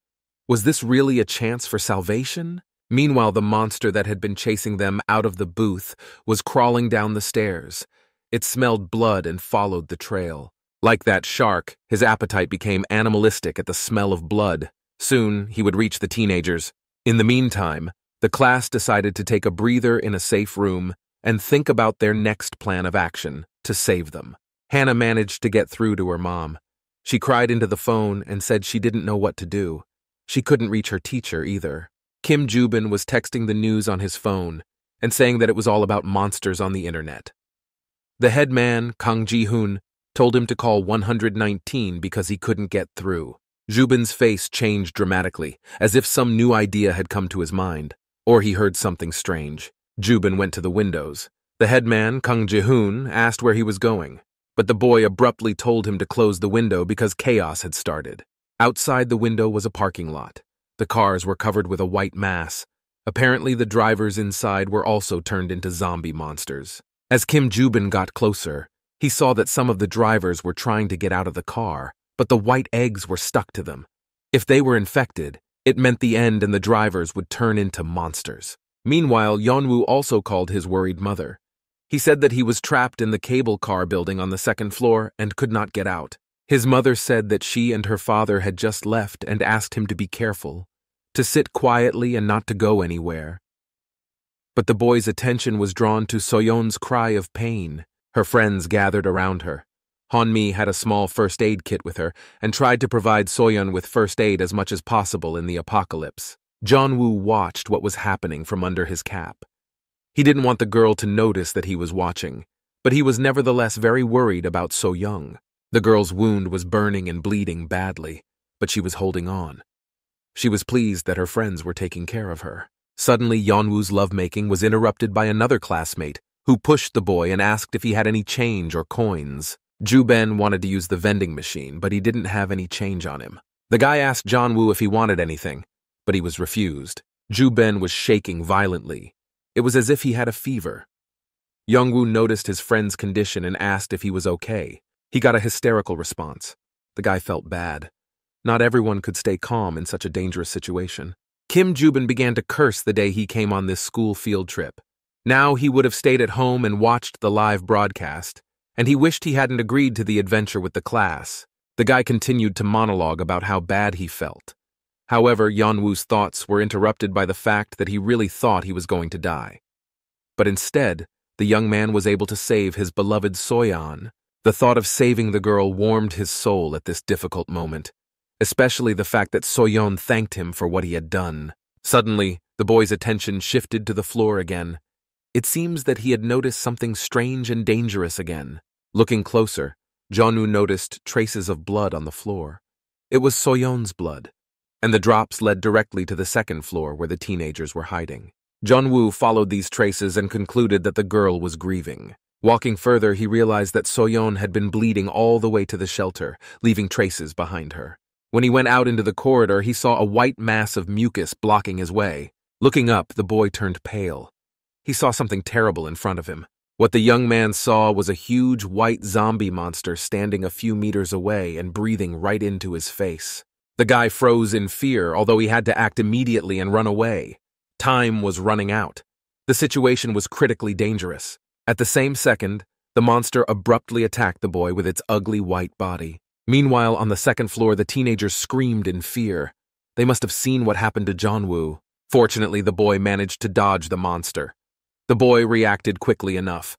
Was this really a chance for salvation? Meanwhile, the monster that had been chasing them out of the booth was crawling down the stairs. It smelled blood and followed the trail. Like that shark, his appetite became animalistic at the smell of blood. Soon, he would reach the teenagers. In the meantime, the class decided to take a breather in a safe room and think about their next plan of action to save them. Hannah managed to get through to her mom. She cried into the phone and said she didn't know what to do. She couldn't reach her teacher either. Kim Joo-bin was texting the news on his phone and saying that it was all about monsters on the internet. The head man, Kang Ji-hoon, told him to call 119 because he couldn't get through. Joo-bin's face changed dramatically, as if some new idea had come to his mind, or he heard something strange. Joo-bin went to the windows. The head man, Kang Ji-hoon, asked where he was going, but the boy abruptly told him to close the window because chaos had started. Outside the window was a parking lot. The cars were covered with a white mass. Apparently, the drivers inside were also turned into zombie monsters. As Kim Joo-bin got closer, he saw that some of the drivers were trying to get out of the car, but the white eggs were stuck to them. If they were infected, it meant the end and the drivers would turn into monsters. Meanwhile, Yeon-woo also called his worried mother. He said that he was trapped in the cable car building on the second floor and could not get out. His mother said that she and her father had just left and asked him to be careful, to sit quietly and not to go anywhere. But the boy's attention was drawn to Soyon's cry of pain. Her friends gathered around her. Hanmi had a small first aid kit with her and tried to provide Soyon with first aid as much as possible in the apocalypse. Yeon-woo watched what was happening from under his cap. He didn't want the girl to notice that he was watching, but he was nevertheless very worried about So-young. The girl's wound was burning and bleeding badly, but she was holding on. She was pleased that her friends were taking care of her. Suddenly, Yeon-woo's lovemaking was interrupted by another classmate who pushed the boy and asked if he had any change or coins. Joo-ben wanted to use the vending machine, but he didn't have any change on him. The guy asked Yeon-woo if he wanted anything, but he was refused. Joo-ben was shaking violently. It was as if he had a fever. Yeon-woo noticed his friend's condition and asked if he was okay. He got a hysterical response. The guy felt bad. Not everyone could stay calm in such a dangerous situation. Kim Joo-bin began to curse the day he came on this school field trip. Now he would have stayed at home and watched the live broadcast, and he wished he hadn't agreed to the adventure with the class. The guy continued to monologue about how bad he felt. However, Yeon-woo's thoughts were interrupted by the fact that he really thought he was going to die. But instead, the young man was able to save his beloved Soyon. The thought of saving the girl warmed his soul at this difficult moment, especially the fact that Soyon thanked him for what he had done. Suddenly, the boy's attention shifted to the floor again. It seems that he had noticed something strange and dangerous again. Looking closer, Yeon-u noticed traces of blood on the floor. It was Soyon's blood, and the drops led directly to the second floor where the teenagers were hiding. Yeon-woo followed these traces and concluded that the girl was grieving. Walking further, he realized that Soyon had been bleeding all the way to the shelter, leaving traces behind her. When he went out into the corridor, he saw a white mass of mucus blocking his way. Looking up, the boy turned pale. He saw something terrible in front of him. What the young man saw was a huge white zombie monster standing a few meters away and breathing right into his face. The guy froze in fear, although he had to act immediately and run away. Time was running out. The situation was critically dangerous. At the same second, the monster abruptly attacked the boy with its ugly white body. Meanwhile, on the second floor, the teenagers screamed in fear. They must have seen what happened to Yeon-woo. Fortunately, the boy managed to dodge the monster. The boy reacted quickly enough.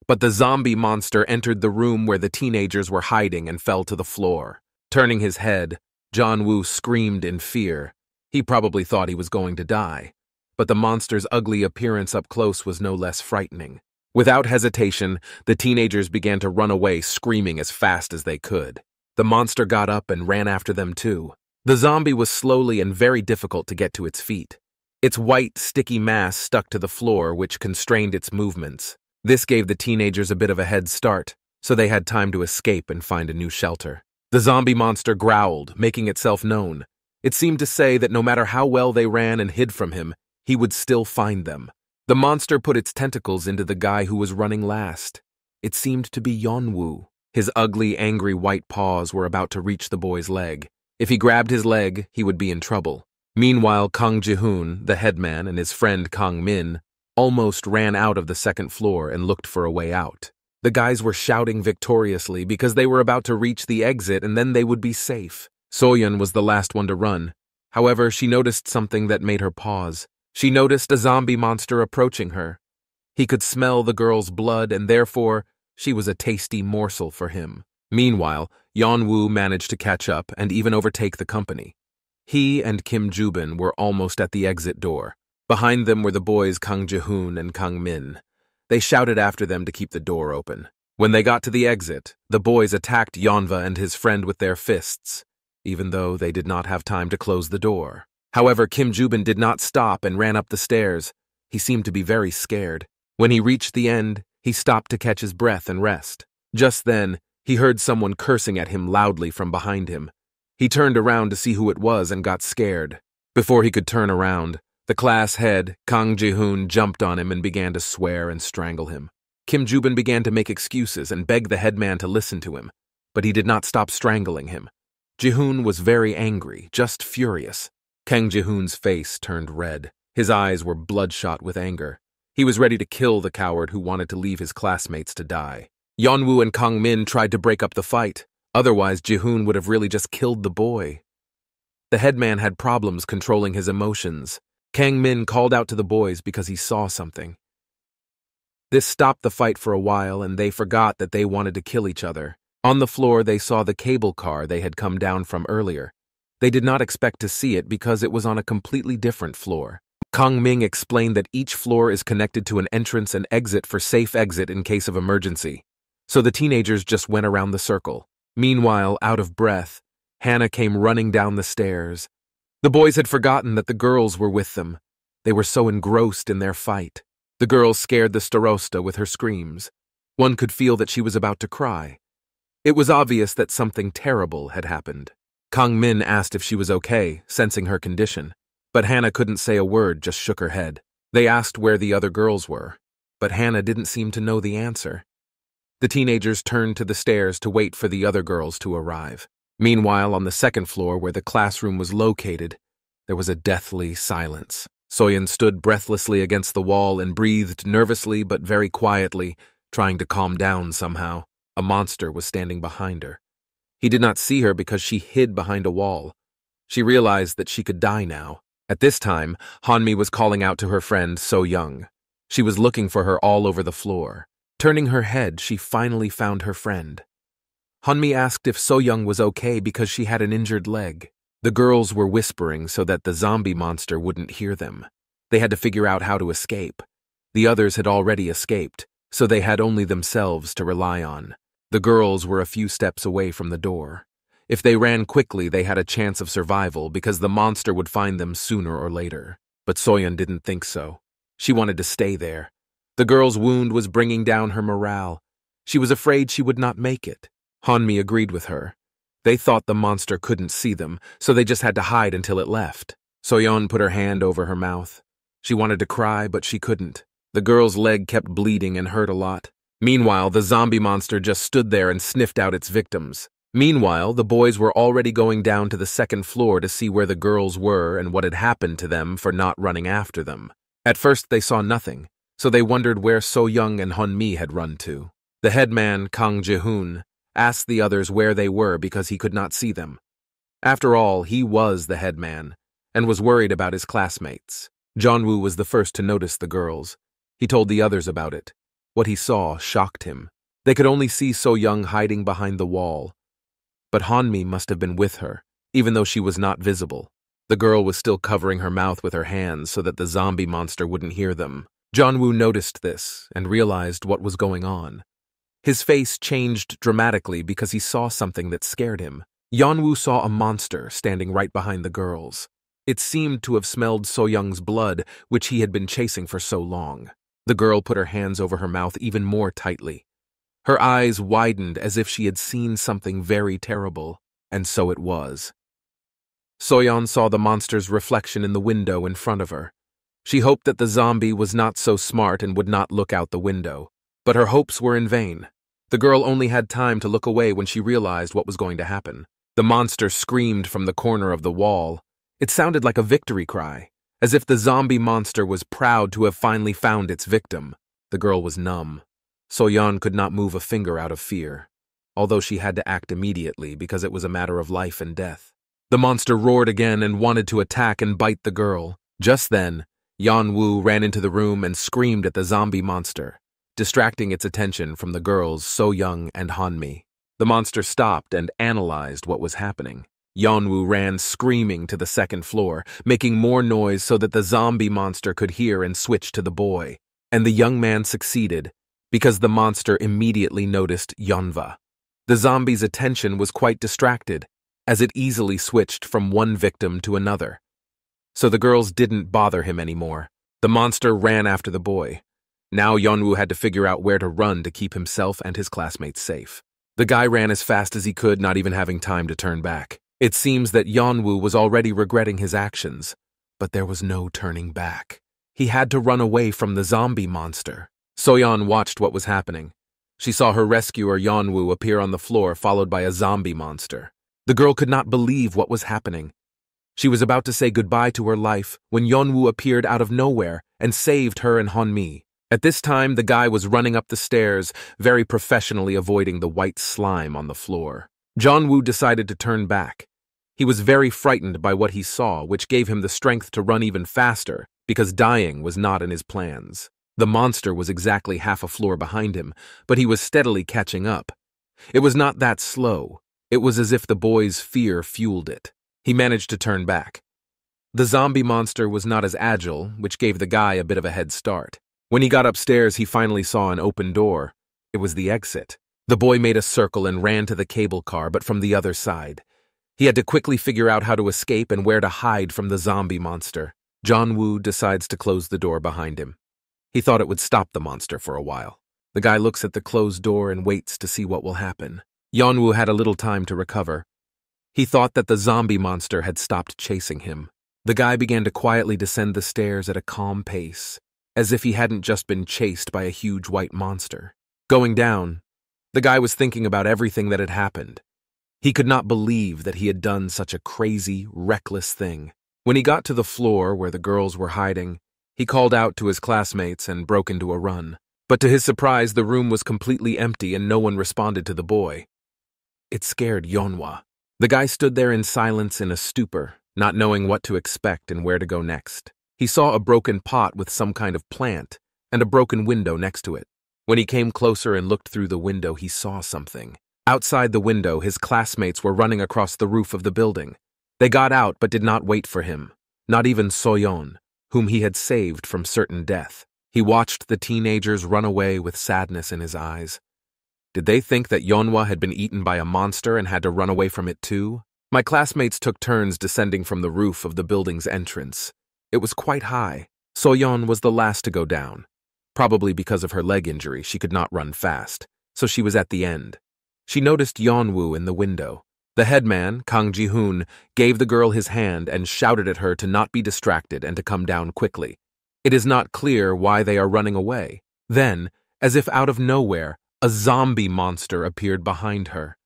But the zombie monster entered the room where the teenagers were hiding and fell to the floor. Turning his head, Yeon-woo screamed in fear. He probably thought he was going to die. But the monster's ugly appearance up close was no less frightening. Without hesitation, the teenagers began to run away, screaming as fast as they could. The monster got up and ran after them too. The zombie was slowly and very difficult to get to its feet. Its white, sticky mass stuck to the floor, which constrained its movements. This gave the teenagers a bit of a head start, so they had time to escape and find a new shelter. The zombie monster growled, making itself known. It seemed to say that no matter how well they ran and hid from him, he would still find them. The monster put its tentacles into the guy who was running last. It seemed to be Yeon-woo. His ugly, angry white paws were about to reach the boy's leg. If he grabbed his leg, he would be in trouble. Meanwhile, Kang Ji-hoon, the headman, and his friend Kang Min almost ran out of the second floor and looked for a way out. The guys were shouting victoriously because they were about to reach the exit and then they would be safe. Soyon was the last one to run. However, she noticed something that made her pause. She noticed a zombie monster approaching her. He could smell the girl's blood and therefore she was a tasty morsel for him. Meanwhile, Yeon-woo managed to catch up and even overtake the company. He and Kim Joo-bin were almost at the exit door. Behind them were the boys Kang Ji-hoon and Kang Min. They shouted after them to keep the door open. When they got to the exit, the boys attacked Yeonwoo and his friend with their fists, even though they did not have time to close the door. However, Kim Joo-bin did not stop and ran up the stairs. He seemed to be very scared. When he reached the end, he stopped to catch his breath and rest. Just then, he heard someone cursing at him loudly from behind him. He turned around to see who it was and got scared. Before he could turn around, the class head, Kang Ji-hoon, jumped on him and began to swear and strangle him. Kim Joo-bin began to make excuses and beg the headman to listen to him, but he did not stop strangling him. Ji-hoon was very angry, just furious. Kang Ji-hoon's face turned red. His eyes were bloodshot with anger. He was ready to kill the coward who wanted to leave his classmates to die. Yeon-woo and Kang Min tried to break up the fight. Otherwise, Ji-hoon would have really just killed the boy. The headman had problems controlling his emotions. Kang Min called out to the boys because he saw something. This stopped the fight for a while and they forgot that they wanted to kill each other. On the floor, they saw the cable car they had come down from earlier. They did not expect to see it because it was on a completely different floor. Kang Ming explained that each floor is connected to an entrance and exit for safe exit in case of emergency. So the teenagers just went around the circle. Meanwhile, out of breath, Hannah came running down the stairs. The boys had forgotten that the girls were with them. They were so engrossed in their fight. The girl scared the starosta with her screams. One could feel that she was about to cry. It was obvious that something terrible had happened. Kang Min asked if she was okay, sensing her condition. But Hannah couldn't say a word, just shook her head. They asked where the other girls were, but Hannah didn't seem to know the answer. The teenagers turned to the stairs to wait for the other girls to arrive. Meanwhile, on the second floor where the classroom was located, there was a deathly silence. Soyon stood breathlessly against the wall and breathed nervously but very quietly, trying to calm down somehow. A monster was standing behind her. He did not see her because she hid behind a wall. She realized that she could die now. At this time, Hanmi was calling out to her friend So-young. She was looking for her all over the floor. Turning her head, she finally found her friend. Hanmi asked if So-young was okay because she had an injured leg. The girls were whispering so that the zombie monster wouldn't hear them. They had to figure out how to escape. The others had already escaped, so they had only themselves to rely on. The girls were a few steps away from the door. If they ran quickly, they had a chance of survival because the monster would find them sooner or later. But Soyon didn't think so. She wanted to stay there. The girl's wound was bringing down her morale. She was afraid she would not make it. Hanmi agreed with her. They thought the monster couldn't see them, so they just had to hide until it left. Soyon put her hand over her mouth. She wanted to cry, but she couldn't. The girl's leg kept bleeding and hurt a lot. Meanwhile, the zombie monster just stood there and sniffed out its victims. Meanwhile, the boys were already going down to the second floor to see where the girls were and what had happened to them for not running after them. At first, they saw nothing, so they wondered where So-young and Hanmi had run to. The headman, Kang Ji-hoon, asked the others where they were because he could not see them. After all, he was the headman and was worried about his classmates. Yeon-woo was the first to notice the girls. He told the others about it. What he saw shocked him. They could only see So-young hiding behind the wall. But Hanmi must have been with her, even though she was not visible. The girl was still covering her mouth with her hands so that the zombie monster wouldn't hear them. Yeon-woo noticed this and realized what was going on. His face changed dramatically because he saw something that scared him. Yeon-woo saw a monster standing right behind the girls. It seemed to have smelled So-young's blood, which he had been chasing for so long. The girl put her hands over her mouth even more tightly. Her eyes widened as if she had seen something very terrible, and so it was. Soyon saw the monster's reflection in the window in front of her. She hoped that the zombie was not so smart and would not look out the window. But her hopes were in vain. The girl only had time to look away when she realized what was going to happen. The monster screamed from the corner of the wall. It sounded like a victory cry, as if the zombie monster was proud to have finally found its victim. The girl was numb. Soyon could not move a finger out of fear, although she had to act immediately because it was a matter of life and death. The monster roared again and wanted to attack and bite the girl. Just then, Yeon-woo ran into the room and screamed at the zombie monster, distracting its attention from the girls So-young and Han-mi. The monster stopped and analyzed what was happening. Yeon-woo ran screaming to the second floor, making more noise so that the zombie monster could hear and switch to the boy. And the young man succeeded, because the monster immediately noticed Yeonwoo. The zombie's attention was quite distracted, as it easily switched from one victim to another. So the girls didn't bother him anymore. The monster ran after the boy. Now Yeon-woo had to figure out where to run to keep himself and his classmates safe. The guy ran as fast as he could, not even having time to turn back. It seems that Yeon-woo was already regretting his actions, but there was no turning back. He had to run away from the zombie monster. Soyeon watched what was happening. She saw her rescuer Yeon-woo appear on the floor, followed by a zombie monster. The girl could not believe what was happening. She was about to say goodbye to her life when Yeon-woo appeared out of nowhere and saved her and Han-mi. At this time, the guy was running up the stairs, very professionally avoiding the white slime on the floor. Yeon-woo decided to turn back. He was very frightened by what he saw, which gave him the strength to run even faster, because dying was not in his plans. The monster was exactly half a floor behind him, but he was steadily catching up. It was not that slow. It was as if the boy's fear fueled it. He managed to turn back. The zombie monster was not as agile, which gave the guy a bit of a head start. When he got upstairs, he finally saw an open door. It was the exit. The boy made a circle and ran to the cable car, but from the other side. He had to quickly figure out how to escape and where to hide from the zombie monster. Yeon-woo decides to close the door behind him. He thought it would stop the monster for a while. The guy looks at the closed door and waits to see what will happen. Yeon-woo had a little time to recover. He thought that the zombie monster had stopped chasing him. The guy began to quietly descend the stairs at a calm pace, as if he hadn't just been chased by a huge white monster. Going down, the guy was thinking about everything that had happened. He could not believe that he had done such a crazy, reckless thing. When he got to the floor where the girls were hiding, he called out to his classmates and broke into a run. But to his surprise, the room was completely empty and no one responded to the boy. It scared Yeonwoo. The guy stood there in silence in a stupor, not knowing what to expect and where to go next. He saw a broken pot with some kind of plant and a broken window next to it. When he came closer and looked through the window, he saw something. Outside the window, his classmates were running across the roof of the building. They got out but did not wait for him, not even Soyon, whom he had saved from certain death. He watched the teenagers run away with sadness in his eyes. Did they think that Yeonwoo had been eaten by a monster and had to run away from it too? My classmates took turns descending from the roof of the building's entrance. It was quite high. Soyon was the last to go down. Probably because of her leg injury, she could not run fast, so she was at the end. She noticed Yeon-woo in the window. The headman, Kang Ji-hoon, gave the girl his hand and shouted at her to not be distracted and to come down quickly. It is not clear why they are running away. Then, as if out of nowhere, a zombie monster appeared behind her.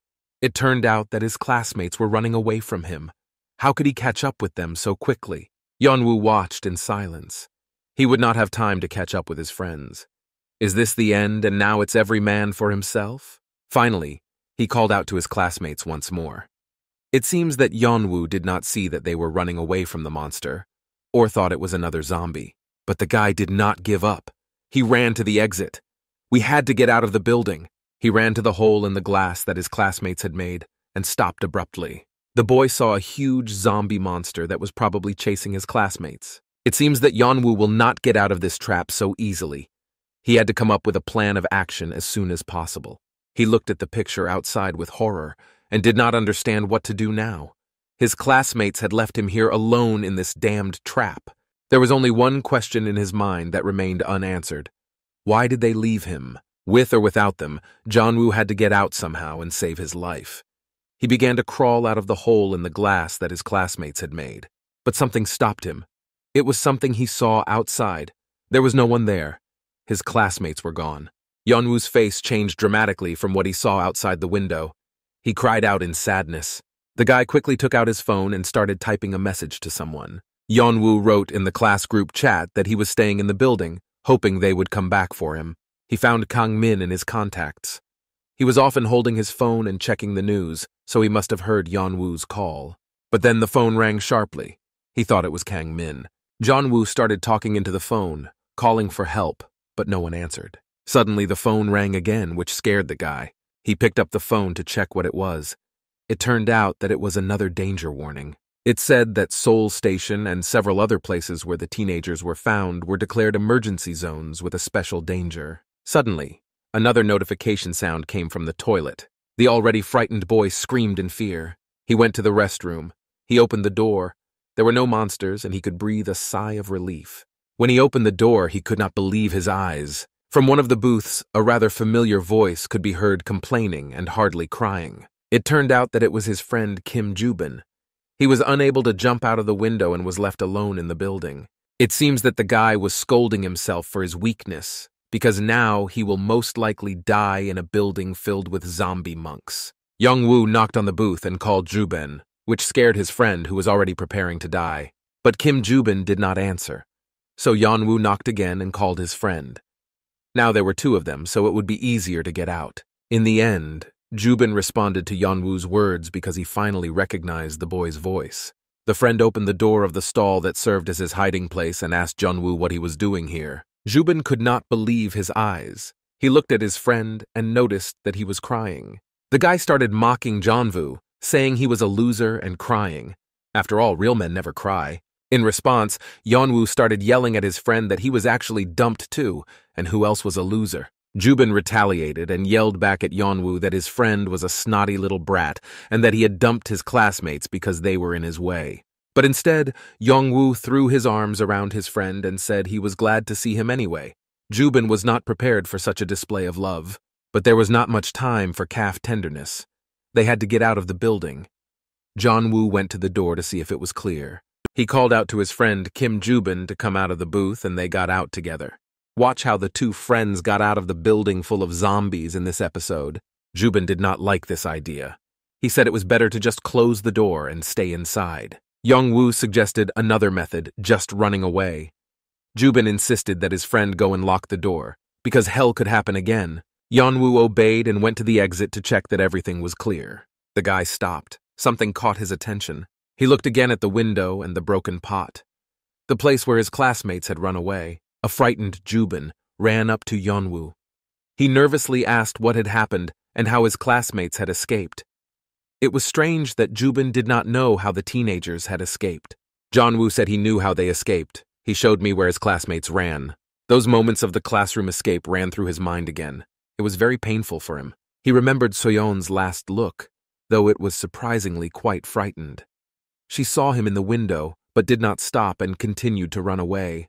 It turned out that his classmates were running away from him. How could he catch up with them so quickly? Yeon-woo watched in silence. He would not have time to catch up with his friends. Is this the end and now it's every man for himself? Finally, he called out to his classmates once more. It seems that Yeon-woo did not see that they were running away from the monster, or thought it was another zombie. But the guy did not give up. He ran to the exit. We had to get out of the building. He ran to the hole in the glass that his classmates had made and stopped abruptly. The boy saw a huge zombie monster that was probably chasing his classmates. It seems that Yeon-woo will not get out of this trap so easily. He had to come up with a plan of action as soon as possible. He looked at the picture outside with horror and did not understand what to do now. His classmates had left him here alone in this damned trap. There was only one question in his mind that remained unanswered. Why did they leave him? With or without them, Yeon-woo had to get out somehow and save his life. He began to crawl out of the hole in the glass that his classmates had made. But something stopped him. It was something he saw outside. There was no one there. His classmates were gone. Yeonwoo's face changed dramatically from what he saw outside the window. He cried out in sadness. The guy quickly took out his phone and started typing a message to someone. Yeonwoo wrote in the class group chat that he was staying in the building, hoping they would come back for him. He found Kang Min in his contacts. He was often holding his phone and checking the news, so he must have heard Yeonwoo's call. But then the phone rang sharply. He thought it was Kang Min. Yeonwoo started talking into the phone, calling for help, but no one answered. Suddenly the phone rang again, which scared the guy. He picked up the phone to check what it was. It turned out that it was another danger warning. It said that Seoul Station and several other places where the teenagers were found were declared emergency zones with a special danger. Suddenly, another notification sound came from the toilet. The already frightened boy screamed in fear. He went to the restroom. He opened the door. There were no monsters, and he could breathe a sigh of relief. When he opened the door, he could not believe his eyes. From one of the booths, a rather familiar voice could be heard complaining and hardly crying. It turned out that it was his friend Kim Joo-bin. He was unable to jump out of the window and was left alone in the building. It seems that the guy was scolding himself for his weakness, because now he will most likely die in a building filled with zombie monks. Yeonwoo knocked on the booth and called Joo-bin, which scared his friend who was already preparing to die. But Kim Joo-bin did not answer. So Yeonwoo knocked again and called his friend. Now there were two of them, so it would be easier to get out. In the end, Joo-bin responded to Yeonwoo's words because he finally recognized the boy's voice. The friend opened the door of the stall that served as his hiding place and asked Yeonwoo what he was doing here. Joo-bin could not believe his eyes. He looked at his friend and noticed that he was crying. The guy started mocking Yeonwoo, saying he was a loser and crying. After all, real men never cry. In response, Yeonwoo started yelling at his friend that he was actually dumped too, and who else was a loser. Joo-bin retaliated and yelled back at Yeonwoo that his friend was a snotty little brat and that he had dumped his classmates because they were in his way. But instead, Yeonwoo threw his arms around his friend and said he was glad to see him anyway. Joo-bin was not prepared for such a display of love, but there was not much time for calf tenderness. They had to get out of the building. Yeonwoo went to the door to see if it was clear. He called out to his friend Kim Joo-bin to come out of the booth, and they got out together. Watch how the two friends got out of the building full of zombies in this episode. Joo-bin did not like this idea. He said it was better to just close the door and stay inside. Yeonwoo suggested another method, just running away. Joo-bin insisted that his friend go and lock the door, because hell could happen again. Yeonwoo obeyed and went to the exit to check that everything was clear. The guy stopped. Something caught his attention. He looked again at the window and the broken pot. The place where his classmates had run away. A frightened Joo-bin ran up to Yeonwoo. He nervously asked what had happened and how his classmates had escaped. It was strange that Joo-bin did not know how the teenagers had escaped. Yeonwoo said he knew how they escaped. He showed me where his classmates ran. Those moments of the classroom escape ran through his mind again. It was very painful for him. He remembered Soyon's last look, though it was surprisingly quite frightened. She saw him in the window, but did not stop and continued to run away,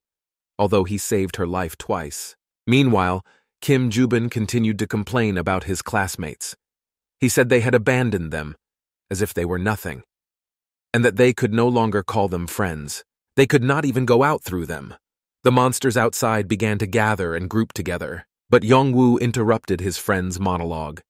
although he saved her life twice. Meanwhile, Kim Joo-bin continued to complain about his classmates. He said they had abandoned them, as if they were nothing, and that they could no longer call them friends. They could not even go out through them. The monsters outside began to gather and group together, but Yeonwoo interrupted his friend's monologue.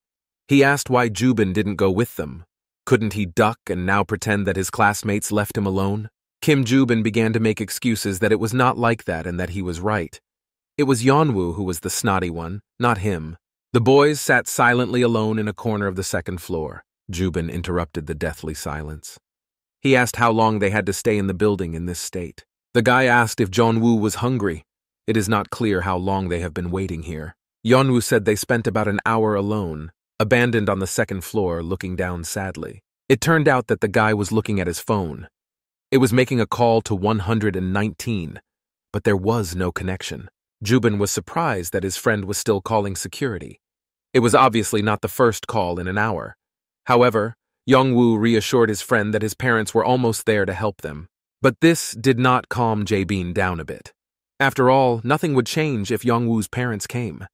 He asked why Joo-bin didn't go with them. Couldn't he duck and now pretend that his classmates left him alone? Kim Joo-bin began to make excuses that it was not like that and that he was right. It was Yeonwoo who was the snotty one, not him. The boys sat silently alone in a corner of the second floor. Joo-bin interrupted the deathly silence. He asked how long they had to stay in the building in this state. The guy asked if Yeonwoo was hungry. It is not clear how long they have been waiting here. Yeonwoo said they spent about an hour alone, abandoned on the second floor, looking down sadly. It turned out that the guy was looking at his phone. It was making a call to 119, but there was no connection. Joo-bin was surprised that his friend was still calling security. It was obviously not the first call in an hour. However, Yeonwoo reassured his friend that his parents were almost there to help them. But this did not calm Jae-bin down a bit. After all, nothing would change if Yeonwoo's parents came.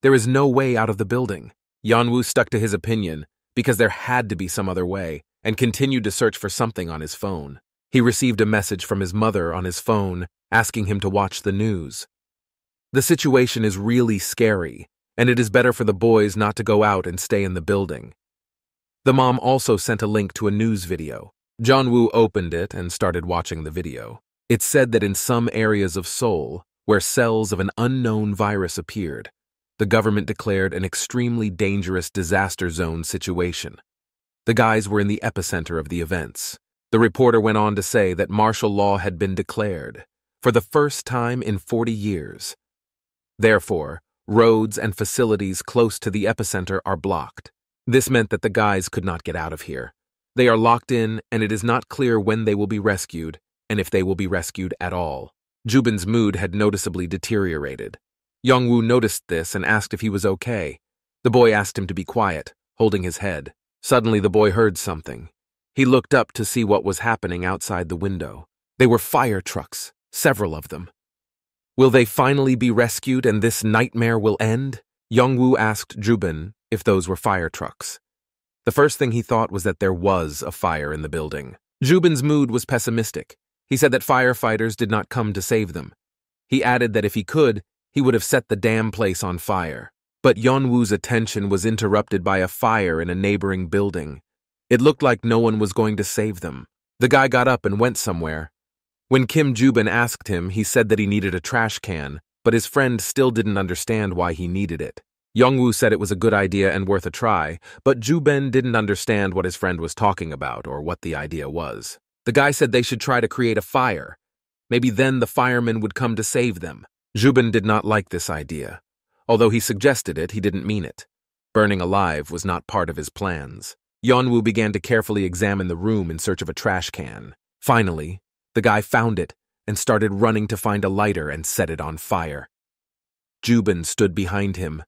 There is no way out of the building. Yeonwoo stuck to his opinion because there had to be some other way and continued to search for something on his phone. He received a message from his mother on his phone asking him to watch the news. The situation is really scary, and it is better for the boys not to go out and stay in the building. The mom also sent a link to a news video. Yeon-woo opened it and started watching the video. It said that in some areas of Seoul, where cells of an unknown virus appeared, the government declared an extremely dangerous disaster zone situation. The guys were in the epicenter of the events. The reporter went on to say that martial law had been declared, for the first time in 40 years. Therefore, roads and facilities close to the epicenter are blocked. This meant that the guys could not get out of here. They are locked in, and it is not clear when they will be rescued, and if they will be rescued at all. Jubin's mood had noticeably deteriorated. Yeon-woo noticed this and asked if he was okay. The boy asked him to be quiet, holding his head. Suddenly the boy heard something. He looked up to see what was happening outside the window. They were fire trucks, several of them. Will they finally be rescued and this nightmare will end? Yeon-woo asked Jubin if those were fire trucks. The first thing he thought was that there was a fire in the building. Jubin's mood was pessimistic. He said that firefighters did not come to save them. He added that if he could, he would have set the damn place on fire. But Yeon-woo's attention was interrupted by a fire in a neighboring building. It looked like no one was going to save them. The guy got up and went somewhere. When Kim Jubin asked him, he said that he needed a trash can, but his friend still didn't understand why he needed it. Yeon-woo said it was a good idea and worth a try, but Jubin didn't understand what his friend was talking about or what the idea was. The guy said they should try to create a fire. Maybe then the firemen would come to save them. Jubin did not like this idea. Although he suggested it, he didn't mean it. Burning alive was not part of his plans. Yeon-woo began to carefully examine the room in search of a trash can. Finally, the guy found it and started running to find a lighter and set it on fire. Jubin stood behind him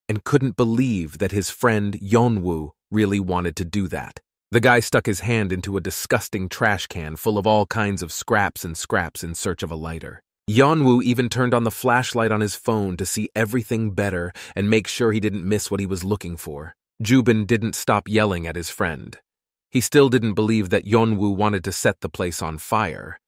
and couldn't believe that his friend Yeon-woo really wanted to do that. The guy stuck his hand into a disgusting trash can full of all kinds of scraps in search of a lighter. Yeon-woo even turned on the flashlight on his phone to see everything better and make sure he didn't miss what he was looking for. Jubin didn't stop yelling at his friend. He still didn't believe that Yeon-woo wanted to set the place on fire,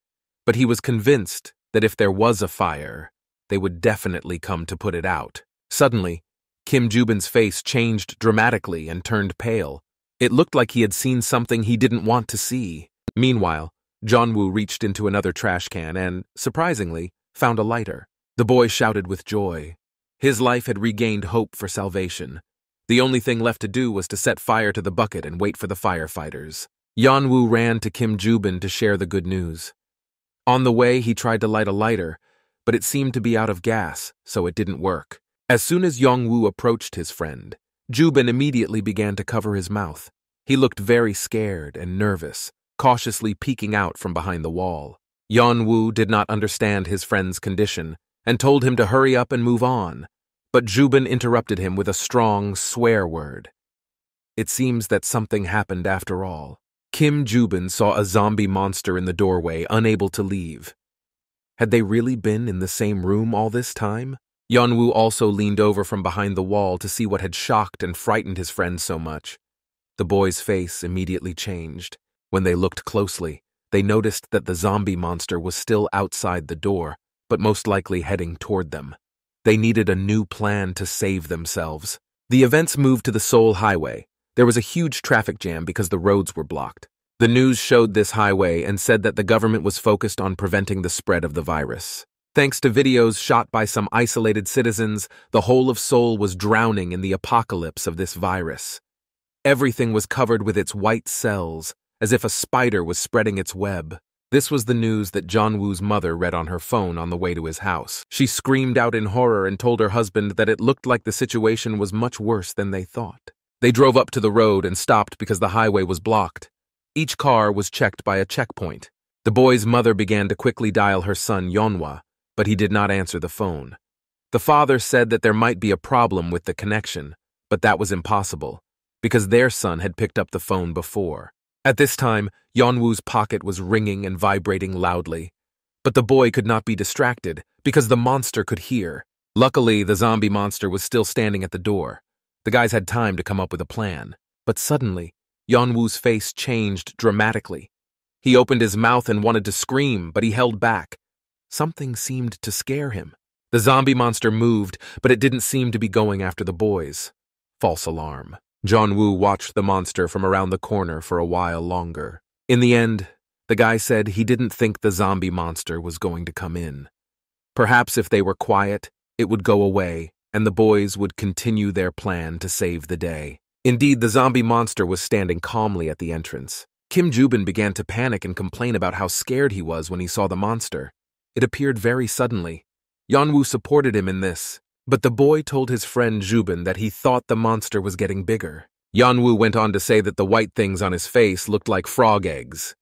but he was convinced that if there was a fire, they would definitely come to put it out. Suddenly, Kim Jubin's face changed dramatically and turned pale. It looked like he had seen something he didn't want to see. Meanwhile, Yeon-woo reached into another trash can and, surprisingly, found a lighter. The boy shouted with joy. His life had regained hope for salvation. The only thing left to do was to set fire to the bucket and wait for the firefighters. Yeon-woo ran to Kim Jubin to share the good news. On the way, he tried to light a lighter, but it seemed to be out of gas, so it didn't work. As soon as Yeon-woo approached his friend, Jubin immediately began to cover his mouth. He looked very scared and nervous, cautiously peeking out from behind the wall. Yeon-woo did not understand his friend's condition and told him to hurry up and move on, but Jubin interrupted him with a strong swear word. It seems that something happened after all. Kim Jubin saw a zombie monster in the doorway, unable to leave. Had they really been in the same room all this time? Yeon-woo also leaned over from behind the wall to see what had shocked and frightened his friend so much. The boy's face immediately changed. When they looked closely, they noticed that the zombie monster was still outside the door, but most likely heading toward them. They needed a new plan to save themselves. The events moved to the Seoul highway. There was a huge traffic jam because the roads were blocked. The news showed this highway and said that the government was focused on preventing the spread of the virus. Thanks to videos shot by some isolated citizens, the whole of Seoul was drowning in the apocalypse of this virus. Everything was covered with its white cells, as if a spider was spreading its web. This was the news that Yeon-woo's mother read on her phone on the way to his house. She screamed out in horror and told her husband that it looked like the situation was much worse than they thought. They drove up to the road and stopped because the highway was blocked. Each car was checked by a checkpoint. The boy's mother began to quickly dial her son Yeonwoo, but he did not answer the phone. The father said that there might be a problem with the connection, but that was impossible, because their son had picked up the phone before. At this time, Yeon-woo's pocket was ringing and vibrating loudly. But the boy could not be distracted, because the monster could hear. Luckily, the zombie monster was still standing at the door. The guys had time to come up with a plan. But suddenly, Yeon-woo's face changed dramatically. He opened his mouth and wanted to scream, but he held back. Something seemed to scare him. The zombie monster moved, but it didn't seem to be going after the boys. False alarm. Yeon-woo watched the monster from around the corner for a while longer. In the end, the guy said he didn't think the zombie monster was going to come in. Perhaps if they were quiet, it would go away, and the boys would continue their plan to save the day. Indeed, the zombie monster was standing calmly at the entrance. Kim Joo-bin began to panic and complain about how scared he was when he saw the monster. It appeared very suddenly. Yeon-woo supported him in this, but the boy told his friend Joo-bin that he thought the monster was getting bigger. Yeon-woo went on to say that the white things on his face looked like frog eggs.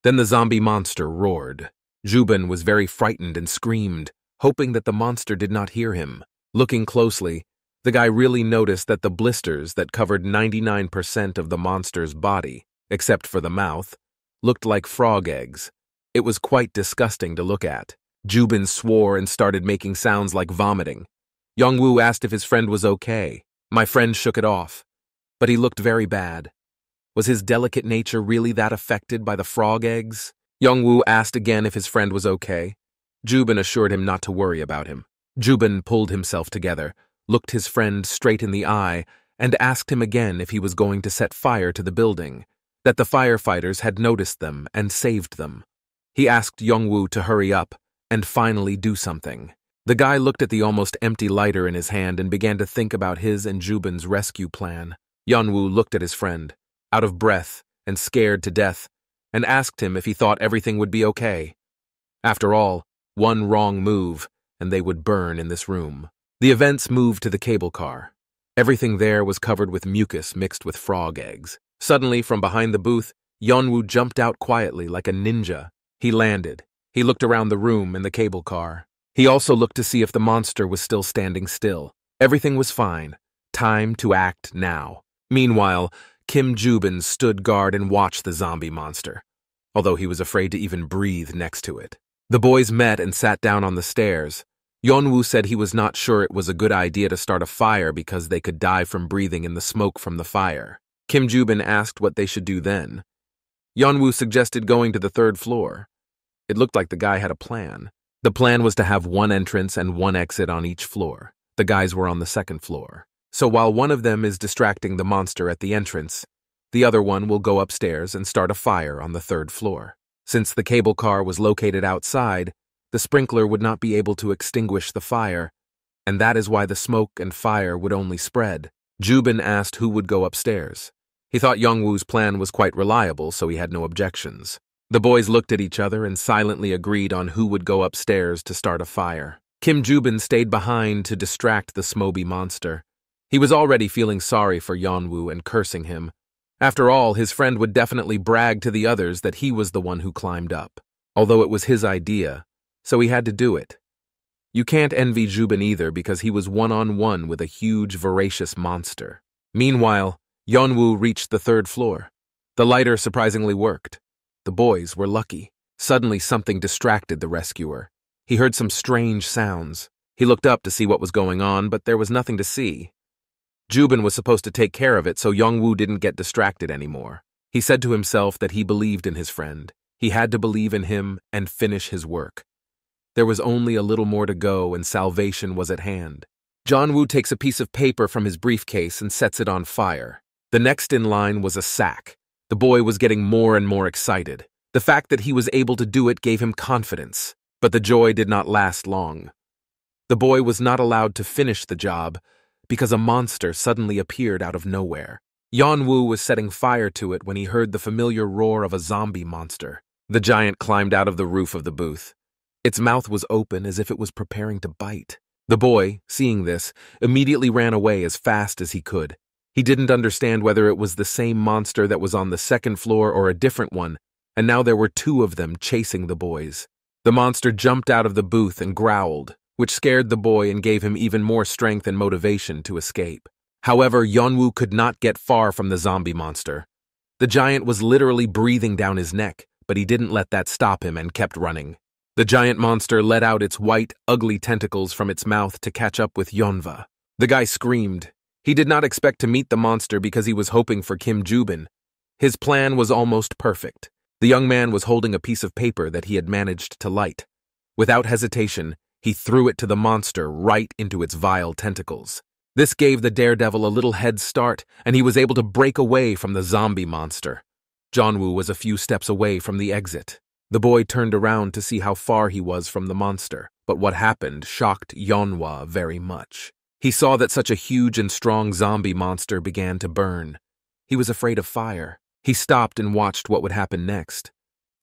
Then the zombie monster roared. Joo-bin was very frightened and screamed, hoping that the monster did not hear him. Looking closely, the guy really noticed that the blisters that covered 99% of the monster's body, except for the mouth, looked like frog eggs. It was quite disgusting to look at. Joo-bin swore and started making sounds like vomiting. Yeon-woo asked if his friend was okay. My friend shook it off, but he looked very bad. Was his delicate nature really that affected by the frog eggs? Yeon-woo asked again if his friend was okay. Joo-bin assured him not to worry about him. Joo-bin pulled himself together, looked his friend straight in the eye, and asked him again if he was going to set fire to the building, that the firefighters had noticed them and saved them. He asked Yeon-woo to hurry up and finally do something. The guy looked at the almost empty lighter in his hand and began to think about his and Joo-bin's rescue plan. Yeon-woo looked at his friend, out of breath and scared to death, and asked him if he thought everything would be okay. After all, one wrong move, and they would burn in this room. The events moved to the cable car. Everything there was covered with mucus mixed with frog eggs. Suddenly, from behind the booth, Yeon-woo jumped out quietly like a ninja. He landed. He looked around the room and the cable car. He also looked to see if the monster was still standing still. Everything was fine. Time to act now. Meanwhile, Kim Joo-bin stood guard and watched the zombie monster, although he was afraid to even breathe next to it. The boys met and sat down on the stairs. Yeon-woo said he was not sure it was a good idea to start a fire because they could die from breathing in the smoke from the fire. Kim Joo-bin asked what they should do then. Yeon-woo suggested going to the third floor. It looked like the guy had a plan. The plan was to have one entrance and one exit on each floor. The guys were on the second floor. So while one of them is distracting the monster at the entrance, the other one will go upstairs and start a fire on the third floor. Since the cable car was located outside, the sprinkler would not be able to extinguish the fire, and that is why the smoke and fire would only spread. Joo-bin asked who would go upstairs. He thought Yeon-woo's plan was quite reliable, so he had no objections. The boys looked at each other and silently agreed on who would go upstairs to start a fire. Kim Joo-bin stayed behind to distract the smoby monster. He was already feeling sorry for Yeon-woo and cursing him. After all, his friend would definitely brag to the others that he was the one who climbed up, although it was his idea, so he had to do it. You can't envy Joo-bin either because he was one-on-one with a huge, ferocious monster. Meanwhile, Yeon-woo reached the third floor. The lighter surprisingly worked. The boys were lucky. Suddenly something distracted the rescuer. He heard some strange sounds. He looked up to see what was going on, but there was nothing to see. Joo-bin was supposed to take care of it, so Yeon-woo didn't get distracted anymore. He said to himself that he believed in his friend. He had to believe in him and finish his work. There was only a little more to go and salvation was at hand. Yeon-woo takes a piece of paper from his briefcase and sets it on fire. The next in line was a sack. The boy was getting more and more excited. The fact that he was able to do it gave him confidence, but the joy did not last long. The boy was not allowed to finish the job because a monster suddenly appeared out of nowhere. Yeon-woo was setting fire to it when he heard the familiar roar of a zombie monster. The giant climbed out of the roof of the booth. Its mouth was open as if it was preparing to bite. The boy, seeing this, immediately ran away as fast as he could. He didn't understand whether it was the same monster that was on the second floor or a different one, and now there were two of them chasing the boys. The monster jumped out of the booth and growled, which scared the boy and gave him even more strength and motivation to escape. However, Yeon-woo could not get far from the zombie monster. The giant was literally breathing down his neck, but he didn't let that stop him and kept running. The giant monster let out its white, ugly tentacles from its mouth to catch up with Yeonwoo. The guy screamed. He did not expect to meet the monster because he was hoping for Kim Joo-bin. His plan was almost perfect. The young man was holding a piece of paper that he had managed to light. Without hesitation, He threw it to the monster right into its vile tentacles. This gave the daredevil a little head start, and he was able to break away from the zombie monster. Yeon-woo was a few steps away from the exit. The boy turned around to see how far he was from the monster, but what happened shocked Yeonwoo very much. He saw that such a huge and strong zombie monster began to burn. He was afraid of fire. He stopped and watched what would happen next.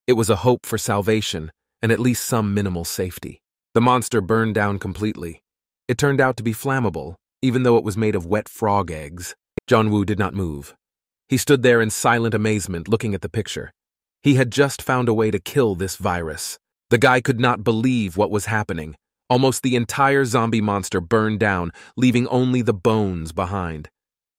It was a hope for salvation and at least some minimal safety. The monster burned down completely. It turned out to be flammable, even though it was made of wet frog eggs. Yeon-woo did not move. He stood there in silent amazement looking at the picture. He had just found a way to kill this virus. The guy could not believe what was happening. Almost the entire zombie monster burned down, leaving only the bones behind.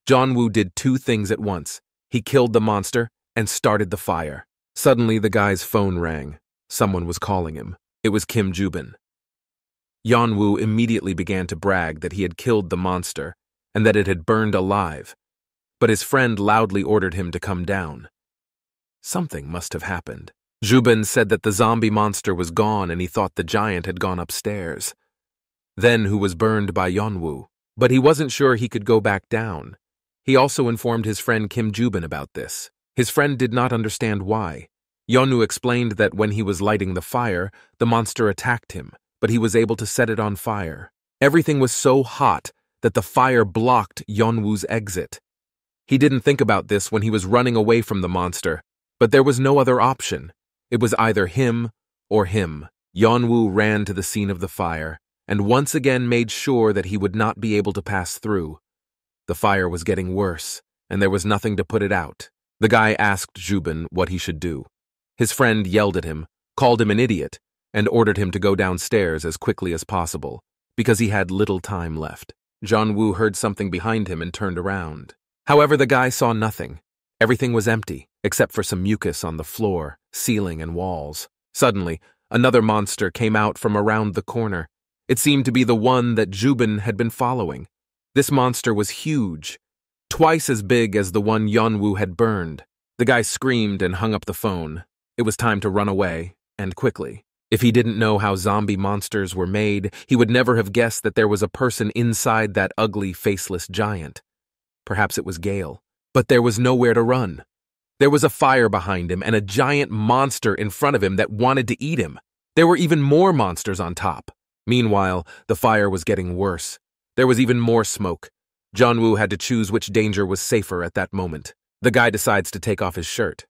Yeon-woo did two things at once. He killed the monster and started the fire. Suddenly, the guy's phone rang. Someone was calling him. It was Kim Joo-bin. Yeon-woo immediately began to brag that he had killed the monster and that it had burned alive, but his friend loudly ordered him to come down. Something must have happened. Joo-bin said that the zombie monster was gone and he thought the giant had gone upstairs. Then who was burned by Yeon-woo, but he wasn't sure he could go back down. He also informed his friend Kim Joo-bin about this. His friend did not understand why. Yeon-woo explained that when he was lighting the fire, the monster attacked him, but he was able to set it on fire. Everything was so hot that the fire blocked Yeon-woo's exit. He didn't think about this when he was running away from the monster, but there was no other option. It was either him or him. Yeon-woo ran to the scene of the fire and once again made sure that he would not be able to pass through. The fire was getting worse, and there was nothing to put it out. The guy asked Joo-bin what he should do. His friend yelled at him, called him an idiot, and ordered him to go downstairs as quickly as possible, because he had little time left. Yeon-woo heard something behind him and turned around. However, the guy saw nothing. Everything was empty, except for some mucus on the floor, ceiling, and walls. Suddenly, another monster came out from around the corner. It seemed to be the one that Joo-bin had been following. This monster was huge, twice as big as the one Yeon-woo had burned. The guy screamed and hung up the phone. It was time to run away, and quickly. If he didn't know how zombie monsters were made, he would never have guessed that there was a person inside that ugly, faceless giant. Perhaps it was Gale. But there was nowhere to run. There was a fire behind him and a giant monster in front of him that wanted to eat him. There were even more monsters on top. Meanwhile, the fire was getting worse. There was even more smoke. Yeon-woo had to choose which danger was safer at that moment. The guy decides to take off his shirt.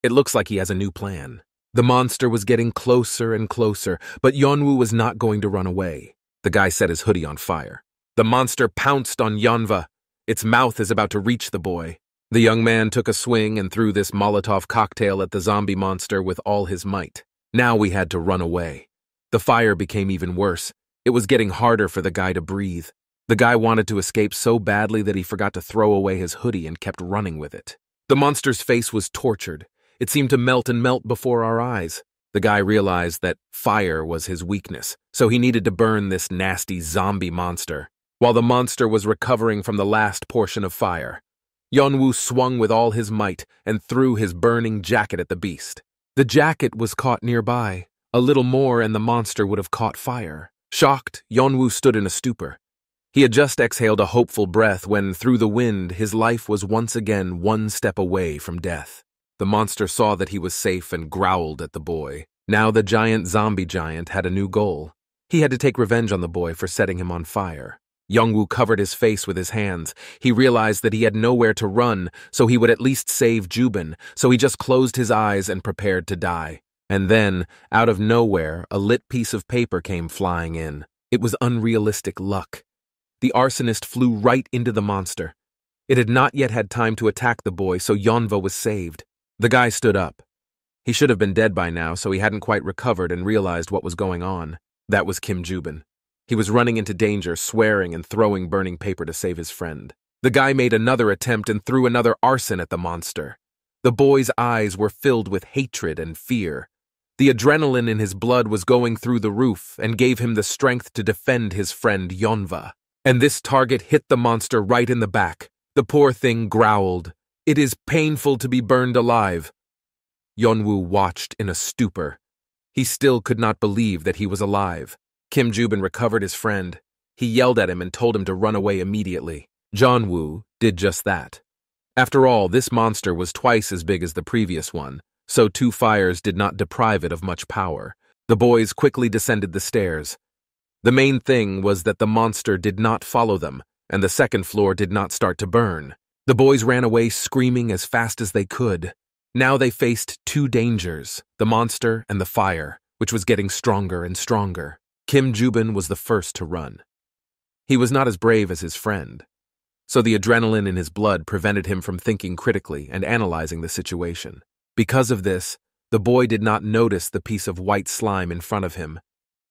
It looks like he has a new plan. The monster was getting closer and closer, but Yeon-woo was not going to run away. The guy set his hoodie on fire. The monster pounced on Yeonwoo. Its mouth is about to reach the boy. The young man took a swing and threw this Molotov cocktail at the zombie monster with all his might. Now we had to run away. The fire became even worse. It was getting harder for the guy to breathe. The guy wanted to escape so badly that he forgot to throw away his hoodie and kept running with it. The monster's face was tortured. It seemed to melt and melt before our eyes. The guy realized that fire was his weakness, so he needed to burn this nasty zombie monster. While the monster was recovering from the last portion of fire, Yeon-woo swung with all his might and threw his burning jacket at the beast. The jacket was caught nearby. A little more and the monster would have caught fire. Shocked, Yeon-woo stood in a stupor. He had just exhaled a hopeful breath when, through the wind, his life was once again one step away from death. The monster saw that he was safe and growled at the boy. Now the giant zombie giant had a new goal. He had to take revenge on the boy for setting him on fire. Yeon-woo covered his face with his hands. He realized that he had nowhere to run, so he would at least save Joo-bin, so he just closed his eyes and prepared to die. And then, out of nowhere, a lit piece of paper came flying in. It was unrealistic luck. The arsonist flew right into the monster. It had not yet had time to attack the boy, so Yeonwoo was saved. The guy stood up. He should have been dead by now, so he hadn't quite recovered and realized what was going on. That was Kim Joo-bin. He was running into danger, swearing and throwing burning paper to save his friend. The guy made another attempt and threw another arson at the monster. The boy's eyes were filled with hatred and fear. The adrenaline in his blood was going through the roof and gave him the strength to defend his friend Yeonwoo. And this target hit the monster right in the back. The poor thing growled, "It is painful to be burned alive." Yeon-woo watched in a stupor. He still could not believe that he was alive. Kim Jubin recovered his friend. He yelled at him and told him to run away immediately. Yeon-woo did just that. After all, this monster was twice as big as the previous one, so 2 fires did not deprive it of much power. The boys quickly descended the stairs. The main thing was that the monster did not follow them, and the 2nd floor did not start to burn. The boys ran away screaming as fast as they could. Now they faced 2 dangers, the monster and the fire, which was getting stronger and stronger. Kim Jubin was the first to run. He was not as brave as his friend, so the adrenaline in his blood prevented him from thinking critically and analyzing the situation. Because of this, the boy did not notice the piece of white slime in front of him.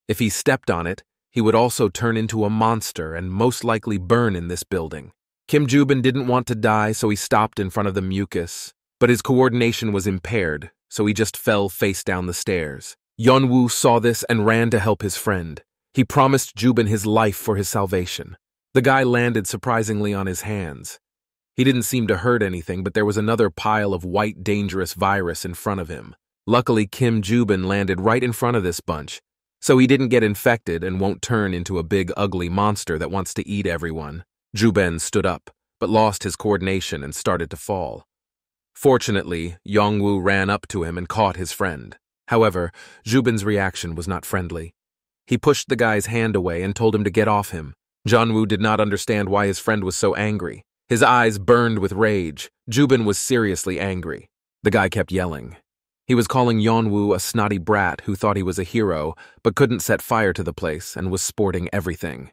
If he stepped on it, he would also turn into a monster and most likely burn in this building. Kim Jubin didn't want to die, so he stopped in front of the mucus, but his coordination was impaired, so he just fell face down the stairs. Yeon-woo saw this and ran to help his friend. He promised Jubin his life for his salvation. The guy landed surprisingly on his hands. He didn't seem to hurt anything, but there was another pile of white dangerous virus in front of him. Luckily, Kim Jubin landed right in front of this bunch, so he didn't get infected and won't turn into a big ugly monster that wants to eat everyone. Jubin stood up, but lost his coordination and started to fall. Fortunately, Yeon-woo ran up to him and caught his friend. However, Jubin's reaction was not friendly. He pushed the guy's hand away and told him to get off him. Yeon-woo did not understand why his friend was so angry. His eyes burned with rage. Jubin was seriously angry. The guy kept yelling. He was calling Yeon-woo a snotty brat who thought he was a hero, but couldn't set fire to the place and was sporting everything.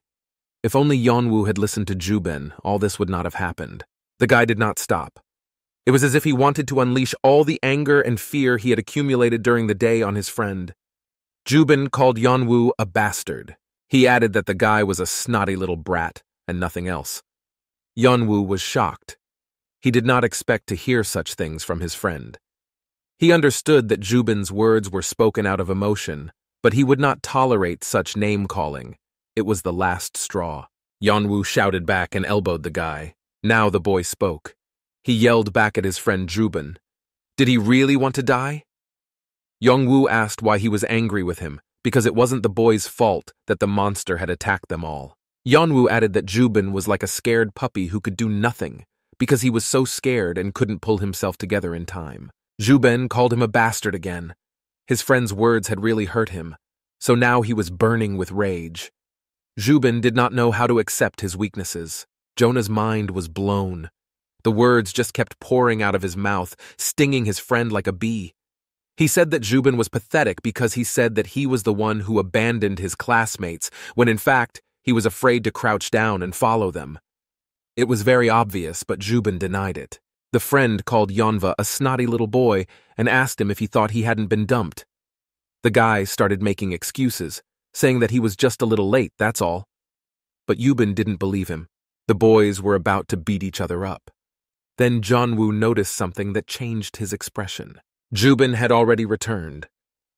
If only Yeon-woo had listened to Jubin, all this would not have happened. The guy did not stop. It was as if he wanted to unleash all the anger and fear he had accumulated during the day on his friend. Jubin called Yeon-woo a bastard. He added that the guy was a snotty little brat and nothing else. Yeon-woo was shocked. He did not expect to hear such things from his friend. He understood that Jubin's words were spoken out of emotion, but he would not tolerate such name-calling. It was the last straw. Yeon-woo shouted back and elbowed the guy. Now the boy spoke. He yelled back at his friend Jubin. Did he really want to die? Yeon-woo asked why he was angry with him, because it wasn't the boy's fault that the monster had attacked them all. Yeon-woo added that Jubin was like a scared puppy who could do nothing, because he was so scared and couldn't pull himself together in time. Jubin called him a bastard again. His friend's words had really hurt him, so now he was burning with rage. Jubin did not know how to accept his weaknesses. Jonah's mind was blown. The words just kept pouring out of his mouth, stinging his friend like a bee. He said that Jubin was pathetic because he said that he was the one who abandoned his classmates, when in fact, he was afraid to crouch down and follow them. It was very obvious, but Jubin denied it. The friend called Yeonva a snotty little boy and asked him if he thought he hadn't been dumped. The guy started making excuses, saying that he was just a little late, that's all. But Jubin didn't believe him. The boys were about to beat each other up. Then Yeon-woo noticed something that changed his expression. Jubin had already returned.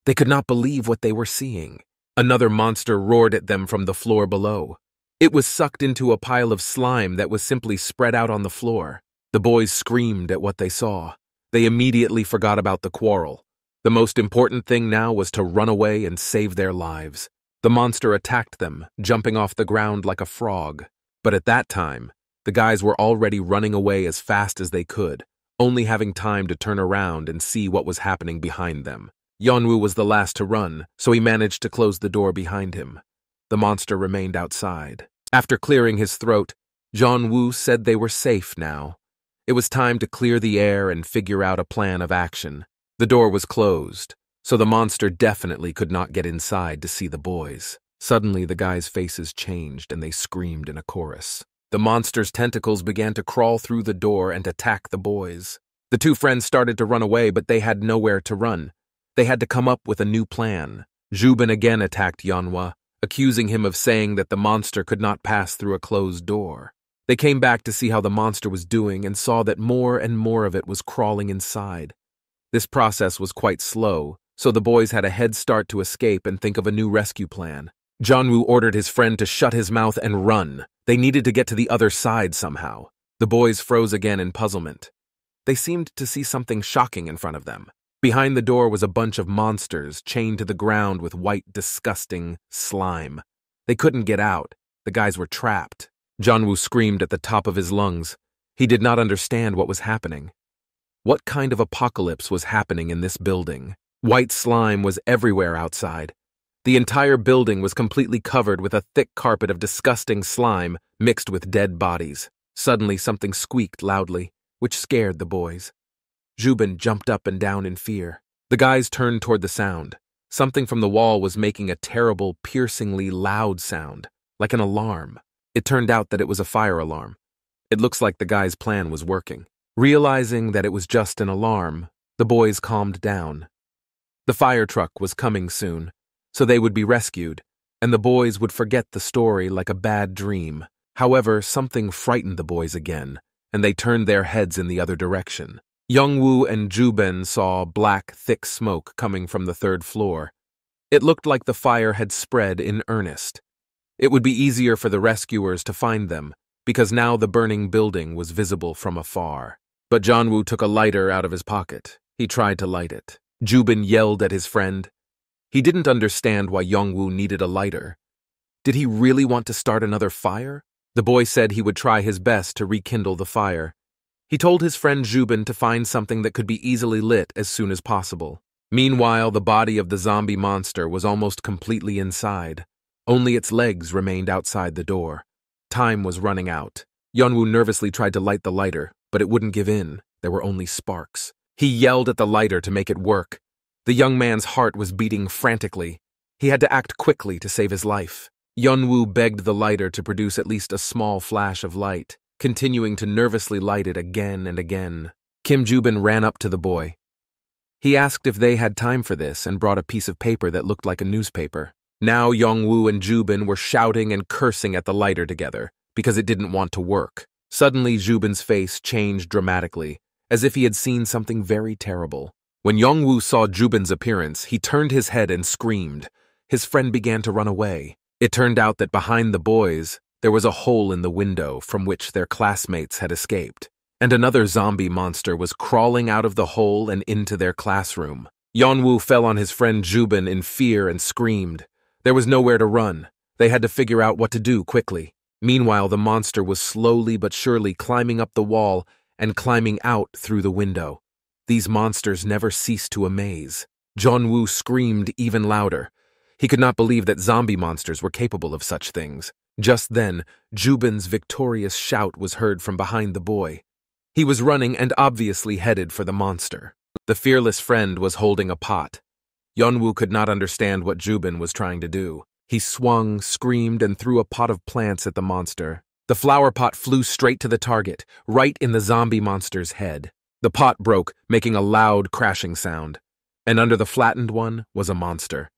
They could not believe what they were seeing. Another monster roared at them from the floor below. It was sucked into a pile of slime that was simply spread out on the floor. The boys screamed at what they saw. They immediately forgot about the quarrel. The most important thing now was to run away and save their lives. The monster attacked them, jumping off the ground like a frog. But at that time, the guys were already running away as fast as they could, only having time to turn around and see what was happening behind them. Yeon-woo was the last to run, so he managed to close the door behind him. The monster remained outside. After clearing his throat, Yeon-woo said they were safe now. It was time to clear the air and figure out a plan of action. The door was closed, so the monster definitely could not get inside to see the boys. Suddenly, the guys' faces changed and they screamed in a chorus. The monster's tentacles began to crawl through the door and attack the boys. The 2 friends started to run away, but they had nowhere to run. They had to come up with a new plan. Jubin again attacked Yeonwoo, accusing him of saying that the monster could not pass through a closed door. They came back to see how the monster was doing and saw that more and more of it was crawling inside. This process was quite slow, so the boys had a head start to escape and think of a new rescue plan. Yeon-woo ordered his friend to shut his mouth and run. They needed to get to the other side somehow. The boys froze again in puzzlement. They seemed to see something shocking in front of them. Behind the door was a bunch of monsters chained to the ground with white, disgusting slime. They couldn't get out. The guys were trapped. Yeon-woo screamed at the top of his lungs. He did not understand what was happening. What kind of apocalypse was happening in this building? White slime was everywhere outside. The entire building was completely covered with a thick carpet of disgusting slime mixed with dead bodies. Suddenly, something squeaked loudly, which scared the boys. Jubin jumped up and down in fear. The guys turned toward the sound. Something from the wall was making a terrible, piercingly loud sound, like an alarm. It turned out that it was a fire alarm. It looks like the guy's plan was working. Realizing that it was just an alarm, the boys calmed down. The fire truck was coming soon, so they would be rescued, and the boys would forget the story like a bad dream. However, something frightened the boys again, and they turned their heads in the other direction. Yeon-woo and Jubin saw black, thick smoke coming from the third floor. It looked like the fire had spread in earnest. It would be easier for the rescuers to find them, because now the burning building was visible from afar. But Yeon-woo took a lighter out of his pocket. He tried to light it. Jubin yelled at his friend. He didn't understand why Yeon-woo needed a lighter. Did he really want to start another fire? The boy said he would try his best to rekindle the fire. He told his friend Jubin to find something that could be easily lit as soon as possible. Meanwhile, the body of the zombie monster was almost completely inside. Only its legs remained outside the door. Time was running out. Yeon-woo nervously tried to light the lighter, but it wouldn't give in. There were only sparks. He yelled at the lighter to make it work. The young man's heart was beating frantically. He had to act quickly to save his life. Yeon-woo begged the lighter to produce at least a small flash of light, continuing to nervously light it again and again. Kim Jubin ran up to the boy. He asked if they had time for this and brought a piece of paper that looked like a newspaper. Now Yeon-woo and Jubin were shouting and cursing at the lighter together because it didn't want to work. Suddenly, Jubin's face changed dramatically, as if he had seen something very terrible. When Yeon-woo saw Jubin's appearance, he turned his head and screamed. His friend began to run away. It turned out that behind the boys, there was a hole in the window from which their classmates had escaped, and another zombie monster was crawling out of the hole and into their classroom. Yeon-woo fell on his friend Jubin in fear and screamed. There was nowhere to run. They had to figure out what to do quickly. Meanwhile, the monster was slowly but surely climbing up the wall and climbing out through the window. These monsters never ceased to amaze. Yeon-woo screamed even louder. He could not believe that zombie monsters were capable of such things. Just then, Jubin's victorious shout was heard from behind the boy. He was running and obviously headed for the monster. The fearless friend was holding a pot. Yeon-woo could not understand what Jubin was trying to do. He swung, screamed, and threw a pot of plants at the monster. The flower pot flew straight to the target, right in the zombie monster's head. The pot broke, making a loud crashing sound. And under the flattened one was a monster.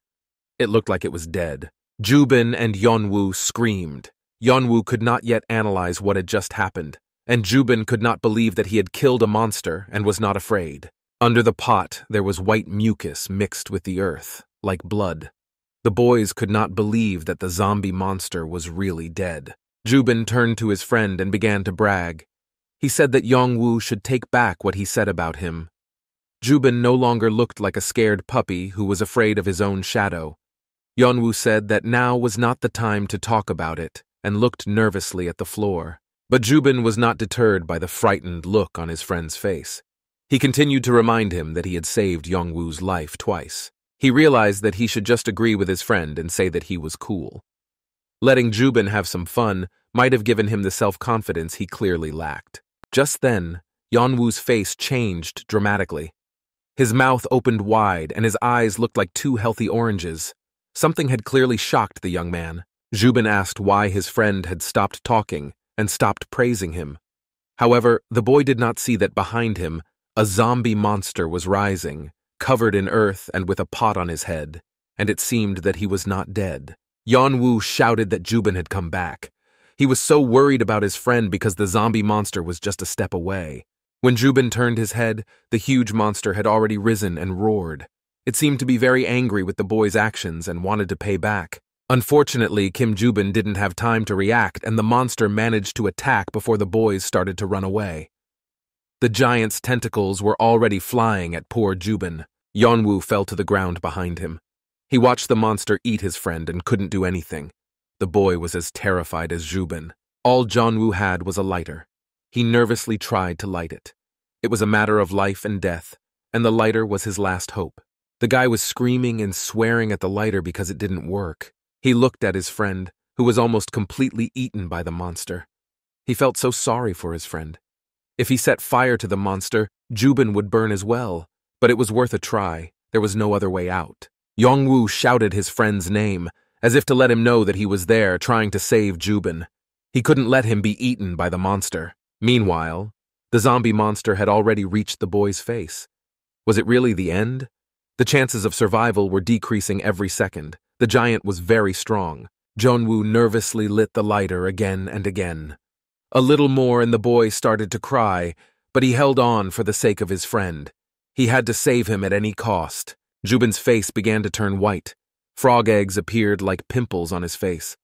It looked like it was dead. Jubin and Yeon-woo screamed. Yeon-woo could not yet analyze what had just happened, and Jubin could not believe that he had killed a monster and was not afraid. Under the pot, there was white mucus mixed with the earth, like blood. The boys could not believe that the zombie monster was really dead. Jubin turned to his friend and began to brag. He said that Yeon-woo should take back what he said about him. Jubin no longer looked like a scared puppy who was afraid of his own shadow. Yeon-woo said that now was not the time to talk about it and looked nervously at the floor. But Jubin was not deterred by the frightened look on his friend's face. He continued to remind him that he had saved Yeon-woo's life twice. He realized that he should just agree with his friend and say that he was cool. Letting Jubin have some fun might have given him the self-confidence he clearly lacked. Just then, Yeon-woo's face changed dramatically. His mouth opened wide and his eyes looked like two healthy oranges. Something had clearly shocked the young man. Jubin asked why his friend had stopped talking and stopped praising him. However, the boy did not see that behind him, a zombie monster was rising, covered in earth and with a pot on his head, and it seemed that he was not dead. Yeon-woo shouted that Jubin had come back. He was so worried about his friend because the zombie monster was just a step away. When Jubin turned his head, the huge monster had already risen and roared. It seemed to be very angry with the boy's actions and wanted to pay back. Unfortunately, Kim Jubin didn't have time to react, and the monster managed to attack before the boys started to run away. The giant's tentacles were already flying at poor Jubin. Yeonwoo fell to the ground behind him. He watched the monster eat his friend and couldn't do anything. The boy was as terrified as Jubin. All Yeonwoo had was a lighter. He nervously tried to light it. It was a matter of life and death, and the lighter was his last hope. The guy was screaming and swearing at the lighter because it didn't work. He looked at his friend, who was almost completely eaten by the monster. He felt so sorry for his friend. If he set fire to the monster, Jubin would burn as well, but it was worth a try. There was no other way out. Yeonwoo shouted his friend's name, as if to let him know that he was there trying to save Jubin. He couldn't let him be eaten by the monster. Meanwhile, the zombie monster had already reached the boy's face. Was it really the end? The chances of survival were decreasing every second. The giant was very strong. Yeonwoo nervously lit the lighter again and again. A little more and the boy started to cry, but he held on for the sake of his friend. He had to save him at any cost. Jubin's face began to turn white. Frog eggs appeared like pimples on his face.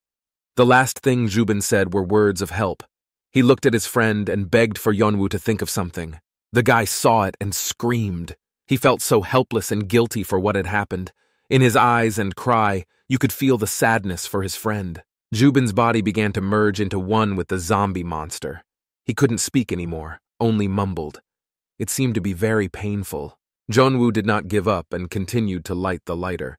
The last thing Jubin said were words of help. He looked at his friend and begged for Yeonwoo to think of something. The guy saw it and screamed. He felt so helpless and guilty for what had happened. In his eyes and cry, you could feel the sadness for his friend. Jubin's body began to merge into one with the zombie monster. He couldn't speak anymore, only mumbled. It seemed to be very painful. Yeonwoo did not give up and continued to light the lighter.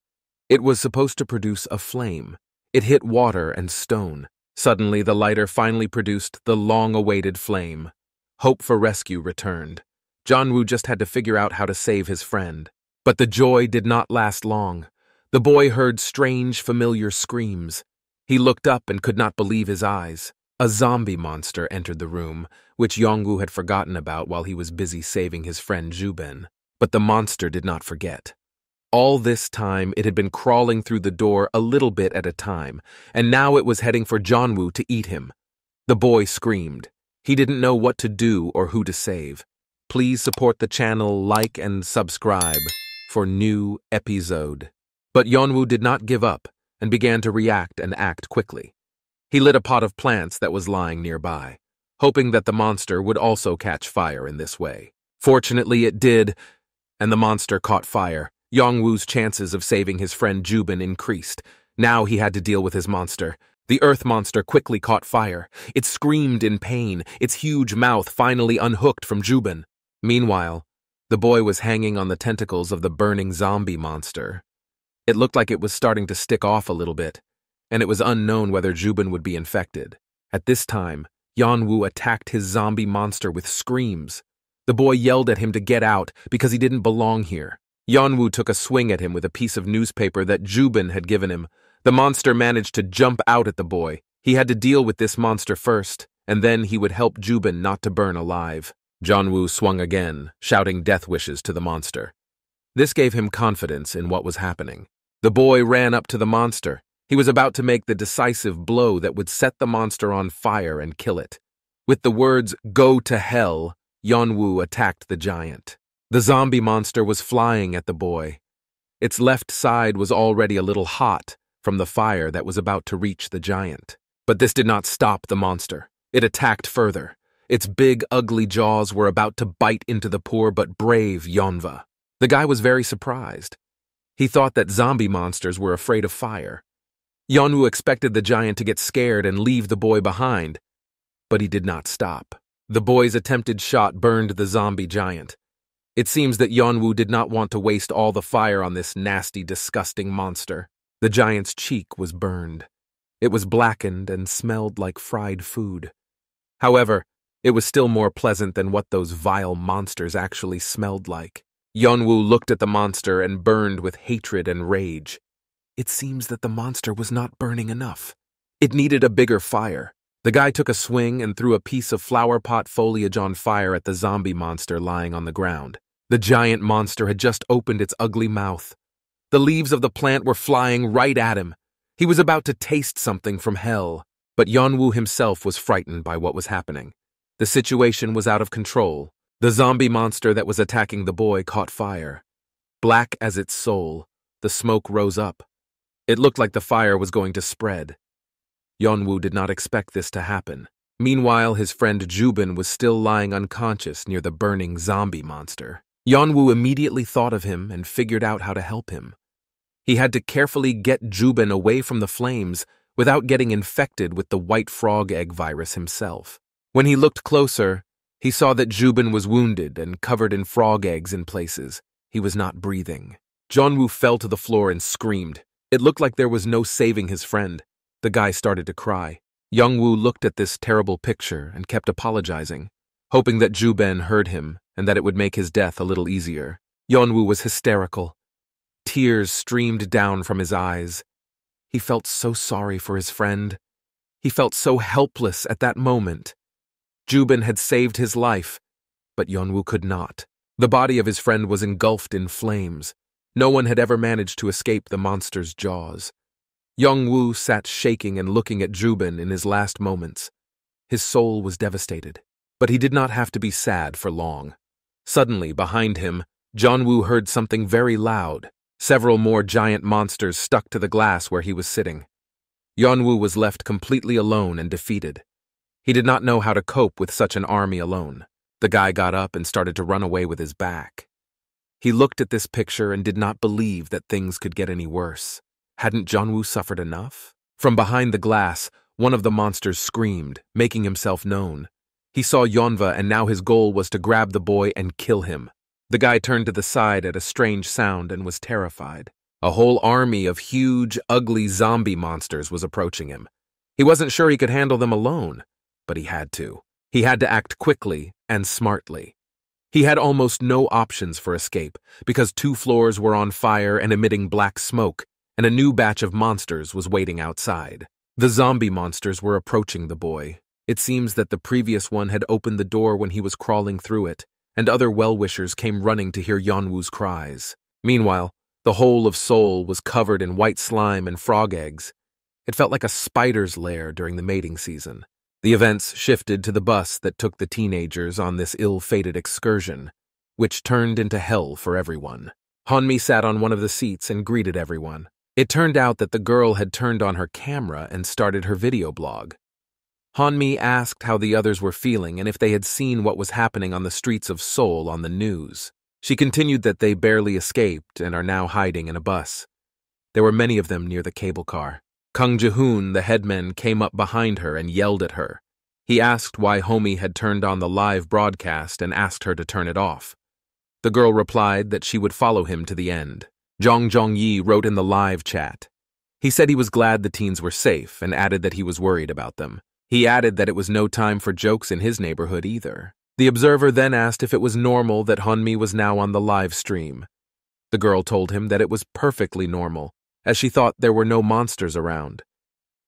It was supposed to produce a flame. It hit water and stone. Suddenly, the lighter finally produced the long-awaited flame. Hope for rescue returned. Yeonwoo just had to figure out how to save his friend. But the joy did not last long. The boy heard strange, familiar screams. He looked up and could not believe his eyes. A zombie monster entered the room, which Yeonwoo had forgotten about while he was busy saving his friend Jubin. But the monster did not forget. All this time, it had been crawling through the door a little bit at a time, and now it was heading for Yeonwoo to eat him. The boy screamed. He didn't know what to do or who to save. Please support the channel, like and subscribe for new episode. But Yeonwoo did not give up and began to react and act quickly. He lit a pot of plants that was lying nearby, hoping that the monster would also catch fire in this way. Fortunately, it did, and the monster caught fire. Yeonwoo's chances of saving his friend Jubin increased. Now he had to deal with his monster. The earth monster quickly caught fire. It screamed in pain, its huge mouth finally unhooked from Jubin. Meanwhile, the boy was hanging on the tentacles of the burning zombie monster. It looked like it was starting to stick off a little bit, and it was unknown whether Jubin would be infected. At this time, Yeonwoo attacked his zombie monster with screams. The boy yelled at him to get out because he didn't belong here. Yeonwoo took a swing at him with a piece of newspaper that Jubin had given him. The monster managed to jump out at the boy. He had to deal with this monster first, and then he would help Jubin not to burn alive. Yeonwoo swung again, shouting death wishes to the monster. This gave him confidence in what was happening. The boy ran up to the monster. He was about to make the decisive blow that would set the monster on fire and kill it. With the words, "Go to hell," Yeonwoo attacked the giant. The zombie monster was flying at the boy. Its left side was already a little hot from the fire that was about to reach the giant. But this did not stop the monster. It attacked further. Its big, ugly jaws were about to bite into the poor but brave Yeonwoo. The guy was very surprised. He thought that zombie monsters were afraid of fire. Yeonwoo expected the giant to get scared and leave the boy behind, but he did not stop. The boy's attempted shot burned the zombie giant. It seems that Yeonwoo did not want to waste all the fire on this nasty, disgusting monster. The giant's cheek was burned. It was blackened and smelled like fried food. However, it was still more pleasant than what those vile monsters actually smelled like. Yeonwoo looked at the monster and burned with hatred and rage. It seems that the monster was not burning enough. It needed a bigger fire. The guy took a swing and threw a piece of flower pot foliage on fire at the zombie monster lying on the ground. The giant monster had just opened its ugly mouth. The leaves of the plant were flying right at him. He was about to taste something from hell. But Yeonwoo himself was frightened by what was happening. The situation was out of control. The zombie monster that was attacking the boy caught fire. Black as its soul, the smoke rose up. It looked like the fire was going to spread. Yeonwoo did not expect this to happen. Meanwhile, his friend Jubin was still lying unconscious near the burning zombie monster. Yeonwoo immediately thought of him and figured out how to help him. He had to carefully get Jubin away from the flames without getting infected with the white frog egg virus himself. When he looked closer, he saw that Jubin was wounded and covered in frog eggs in places. He was not breathing. Yeonwoo fell to the floor and screamed. It looked like there was no saving his friend. The guy started to cry. Yeonwoo looked at this terrible picture and kept apologizing, hoping that Jubin heard him and that it would make his death a little easier. Yeonwoo was hysterical. Tears streamed down from his eyes. He felt so sorry for his friend. He felt so helpless at that moment. Jubin had saved his life, but Yeonwoo could not. The body of his friend was engulfed in flames. No one had ever managed to escape the monster's jaws. Yeonwoo sat shaking and looking at Jubin in his last moments. His soul was devastated, but he did not have to be sad for long. Suddenly, behind him, Yeonwoo heard something very loud. Several more giant monsters stuck to the glass where he was sitting. Yeonwoo was left completely alone and defeated. He did not know how to cope with such an army alone. The guy got up and started to run away with his back. He looked at this picture and did not believe that things could get any worse. Hadn't Yeonwoo suffered enough? From behind the glass, one of the monsters screamed, making himself known. He saw Yeonwoo and now his goal was to grab the boy and kill him. The guy turned to the side at a strange sound and was terrified. A whole army of huge, ugly zombie monsters was approaching him. He wasn't sure he could handle them alone, but he had to. He had to act quickly and smartly. He had almost no options for escape because 2 floors were on fire and emitting black smoke, and a new batch of monsters was waiting outside. The zombie monsters were approaching the boy. It seems that the previous one had opened the door when he was crawling through it, and other well-wishers came running to hear Yeonwoo's cries. Meanwhile, the whole of Seoul was covered in white slime and frog eggs. It felt like a spider's lair during the mating season. The events shifted to the bus that took the teenagers on this ill-fated excursion, which turned into hell for everyone. Yeon-mi sat on one of the seats and greeted everyone. It turned out that the girl had turned on her camera and started her video blog. Yeon-mi asked how the others were feeling and if they had seen what was happening on the streets of Seoul on the news. She continued that they barely escaped and are now hiding in a bus. There were many of them near the cable car. Kang Ji-hoon, the headman, came up behind her and yelled at her. He asked why Homie had turned on the live broadcast and asked her to turn it off. The girl replied that she would follow him to the end. Jong Jong-yi wrote in the live chat. He said he was glad the teens were safe and added that he was worried about them. He added that it was no time for jokes in his neighborhood either. The observer then asked if it was normal that Yeon-mi was now on the live stream. The girl told him that it was perfectly normal, as she thought there were no monsters around.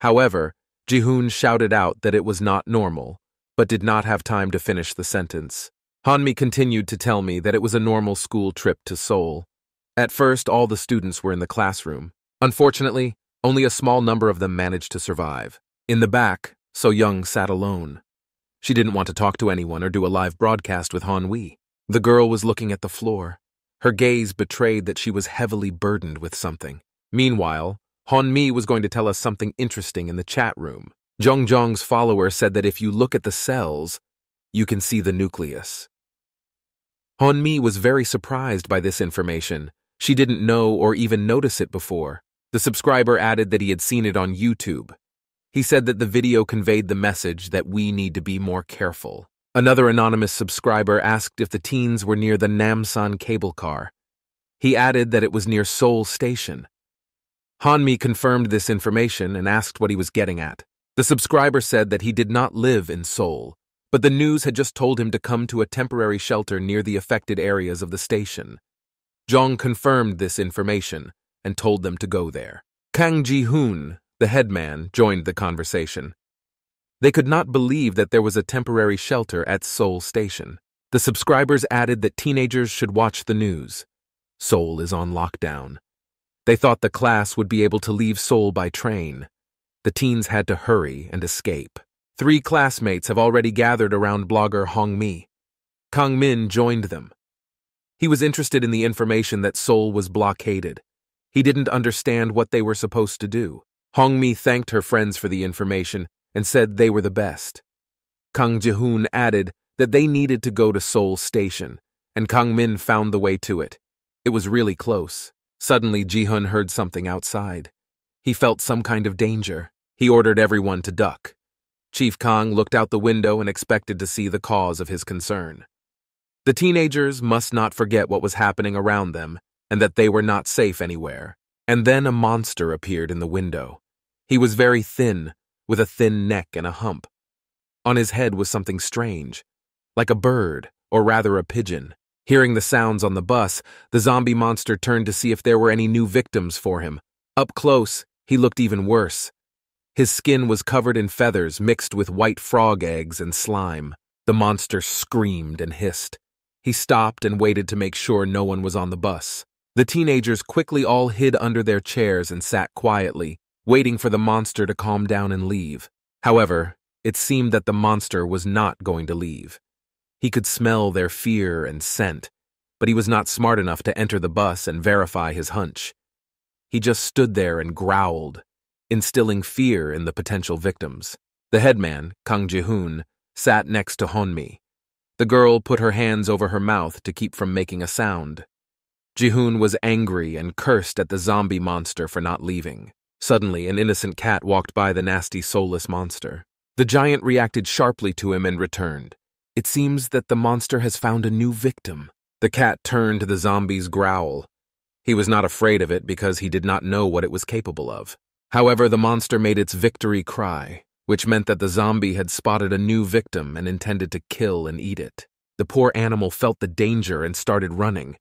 However, Ji-hoon shouted out that it was not normal, but did not have time to finish the sentence. Yeon-mi continued to tell me that it was a normal school trip to Seoul. At first, all the students were in the classroom. Unfortunately, only a small number of them managed to survive. In the back, So-young sat alone. She didn't want to talk to anyone or do a live broadcast with Han-wi. The girl was looking at the floor. Her gaze betrayed that she was heavily burdened with something. Meanwhile, Yeon-mi was going to tell us something interesting in the chat room. Jong-jong's follower said that if you look at the cells, you can see the nucleus. Yeon-mi was very surprised by this information. She didn't know or even notice it before. The subscriber added that he had seen it on YouTube. He said that the video conveyed the message that we need to be more careful. Another anonymous subscriber asked if the teens were near the Namsan cable car. He added that it was near Seoul Station. Yeon-mi confirmed this information and asked what he was getting at. The subscriber said that he did not live in Seoul, but the news had just told him to come to a temporary shelter near the affected areas of the station. Jong confirmed this information and told them to go there. Kang Ji-hoon, the headman, joined the conversation. They could not believe that there was a temporary shelter at Seoul Station. The subscribers added that teenagers should watch the news. Seoul is on lockdown. They thought the class would be able to leave Seoul by train. The teens had to hurry and escape. 3 classmates have already gathered around blogger Hong-mi. Kang Min joined them. He was interested in the information that Seoul was blockaded. He didn't understand what they were supposed to do. Hong-mi thanked her friends for the information and said they were the best. Kang Ji-hoon added that they needed to go to Seoul Station, and Kang Min found the way to it. It was really close. Suddenly, Ji-hoon heard something outside. He felt some kind of danger. He ordered everyone to duck. Chief Kang looked out the window and expected to see the cause of his concern. The teenagers must not forget what was happening around them and that they were not safe anywhere. And then a monster appeared in the window. He was very thin, with a thin neck and a hump. On his head was something strange, like a bird, or rather a pigeon. Hearing the sounds on the bus, the zombie monster turned to see if there were any new victims for him. Up close, he looked even worse. His skin was covered in feathers mixed with white frog eggs and slime. The monster screamed and hissed. He stopped and waited to make sure no one was on the bus. The teenagers quickly all hid under their chairs and sat quietly, waiting for the monster to calm down and leave. However, it seemed that the monster was not going to leave. He could smell their fear and scent, but he was not smart enough to enter the bus and verify his hunch. He just stood there and growled, instilling fear in the potential victims. The headman, Kang Ji-hoon, sat next to Honmi. The girl put her hands over her mouth to keep from making a sound. Ji-hoon was angry and cursed at the zombie monster for not leaving. Suddenly, an innocent cat walked by the nasty, soulless monster. The giant reacted sharply to him and returned. It seems that the monster has found a new victim. The cat turned to the zombie's growl. He was not afraid of it because he did not know what it was capable of. However, the monster made its victory cry, which meant that the zombie had spotted a new victim and intended to kill and eat it. The poor animal felt the danger and started running.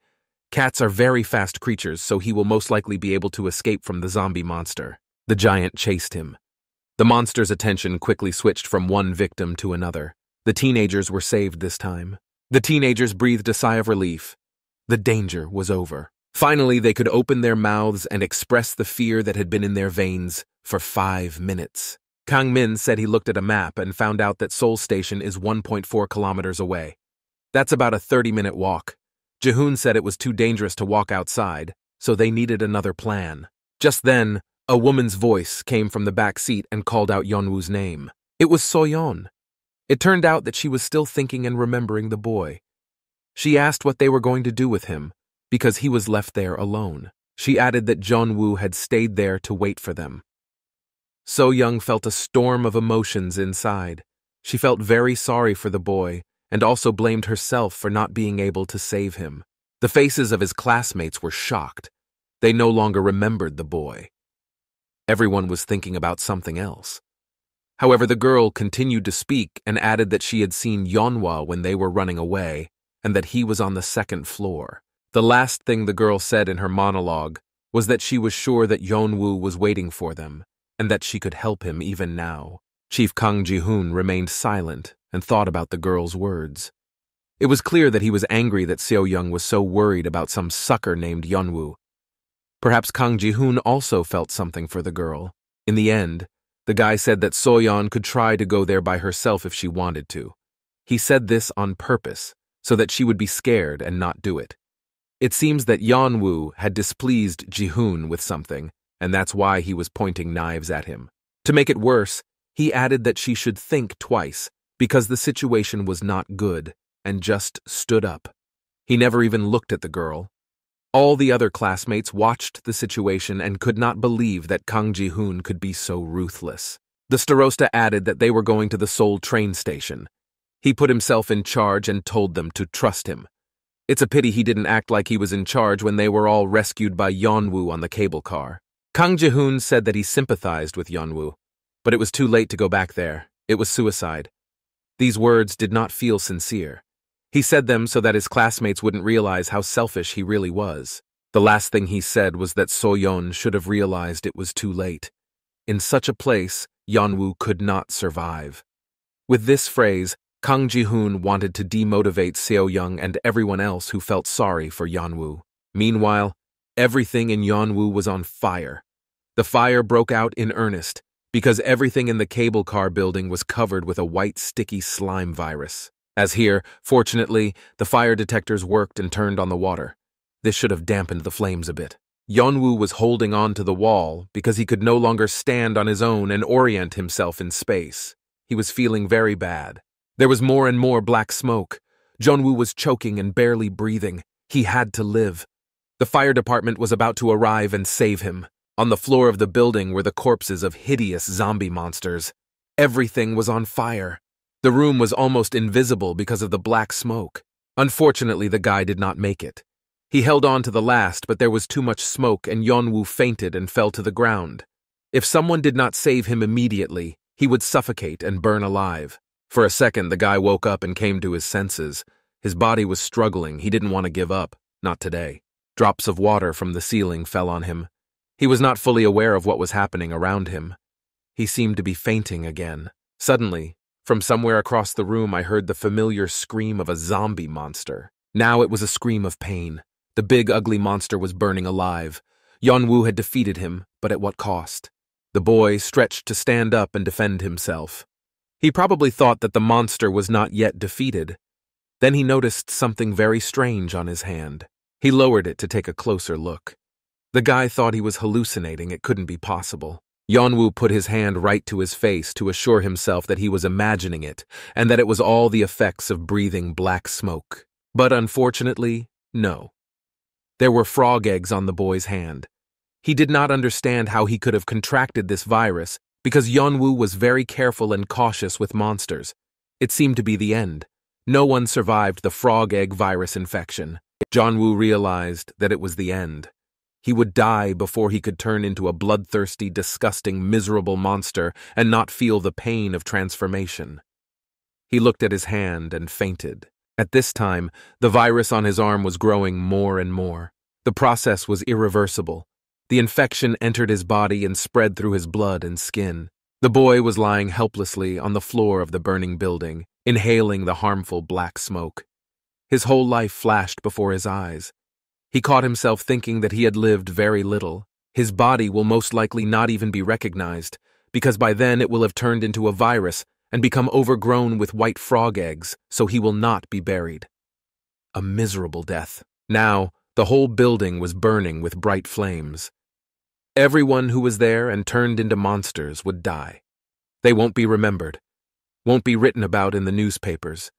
Cats are very fast creatures, so he will most likely be able to escape from the zombie monster. The giant chased him. The monster's attention quickly switched from one victim to another. The teenagers were saved this time. The teenagers breathed a sigh of relief. The danger was over. Finally, they could open their mouths and express the fear that had been in their veins for 5 minutes. Kang Min said he looked at a map and found out that Seoul Station is 1.4 kilometers away. That's about a 30-minute walk. Ji-hoon said it was too dangerous to walk outside, so they needed another plan. Just then, a woman's voice came from the back seat and called out Yeonwoo's name. It was Soyon. It turned out that she was still thinking and remembering the boy. She asked what they were going to do with him, because he was left there alone. She added that Yeon-woo had stayed there to wait for them. So-young felt a storm of emotions inside. She felt very sorry for the boy, and also blamed herself for not being able to save him. The faces of his classmates were shocked. They no longer remembered the boy. Everyone was thinking about something else. However, the girl continued to speak and added that she had seen Yeonwoo when they were running away, and that he was on the 2nd floor. The last thing the girl said in her monologue was that she was sure that Yeon-woo was waiting for them, and that she could help him even now. Chief Kang Ji-hoon remained silent and thought about the girl's words. It was clear that he was angry that Seo-young was so worried about some sucker named Yeon-woo. Perhaps Kang Ji-hoon also felt something for the girl. In the end, the guy said that So-yeon could try to go there by herself if she wanted to. He said this on purpose, so that she would be scared and not do it. It seems that Yeon-woo had displeased Ji-hoon with something, and that's why he was pointing knives at him. To make it worse, he added that she should think twice, because the situation was not good, and just stood up. He never even looked at the girl. All the other classmates watched the situation and could not believe that Kang Ji-hoon could be so ruthless. The starosta added that they were going to the Seoul train station. He put himself in charge and told them to trust him. It's a pity he didn't act like he was in charge when they were all rescued by Yeon-woo on the cable car. Kang Ji-hoon said that he sympathized with Yeon-woo, but it was too late to go back there. It was suicide. These words did not feel sincere. He said them so that his classmates wouldn't realize how selfish he really was. The last thing he said was that So-yeon should have realized it was too late. In such a place, Yeon-woo could not survive. With this phrase, Kang Ji-hoon wanted to demotivate Seo-young and everyone else who felt sorry for Yeon-woo. Meanwhile, everything in Yeon-woo was on fire. The fire broke out in earnest, because everything in the cable car building was covered with a white sticky slime virus. As here, fortunately, the fire detectors worked and turned on the water. This should have dampened the flames a bit. Yeon-woo was holding on to the wall because he could no longer stand on his own and orient himself in space. He was feeling very bad. There was more and more black smoke. Yeon-woo was choking and barely breathing. He had to live. The fire department was about to arrive and save him. On the floor of the building were the corpses of hideous zombie monsters. Everything was on fire. The room was almost invisible because of the black smoke. Unfortunately, the guy did not make it. He held on to the last, but there was too much smoke and Yeon-woo fainted and fell to the ground. If someone did not save him immediately, he would suffocate and burn alive. For a second, the guy woke up and came to his senses. His body was struggling. He didn't want to give up. Not today. Drops of water from the ceiling fell on him. He was not fully aware of what was happening around him. He seemed to be fainting again. Suddenly, from somewhere across the room, I heard the familiar scream of a zombie monster. Now it was a scream of pain. The big, ugly monster was burning alive. Yeon-woo had defeated him, but at what cost? The boy stretched to stand up and defend himself. He probably thought that the monster was not yet defeated. Then he noticed something very strange on his hand. He lowered it to take a closer look. The guy thought he was hallucinating. It couldn't be possible. Yeon-woo put his hand right to his face to assure himself that he was imagining it and that it was all the effects of breathing black smoke. But unfortunately, no. There were frog eggs on the boy's hand. He did not understand how he could have contracted this virus because Yeon-woo was very careful and cautious with monsters. It seemed to be the end. No one survived the frog egg virus infection. Yeon-woo realized that it was the end. He would die before he could turn into a bloodthirsty, disgusting, miserable monster and not feel the pain of transformation. He looked at his hand and fainted. At this time, the virus on his arm was growing more and more. The process was irreversible. The infection entered his body and spread through his blood and skin. The boy was lying helplessly on the floor of the burning building, inhaling the harmful black smoke. His whole life flashed before his eyes. He caught himself thinking that he had lived very little. His body will most likely not even be recognized, because by then it will have turned into a virus and become overgrown with white frog eggs, so he will not be buried. A miserable death. Now, the whole building was burning with bright flames. Everyone who was there and turned into monsters would die. They won't be remembered, won't be written about in the newspapers,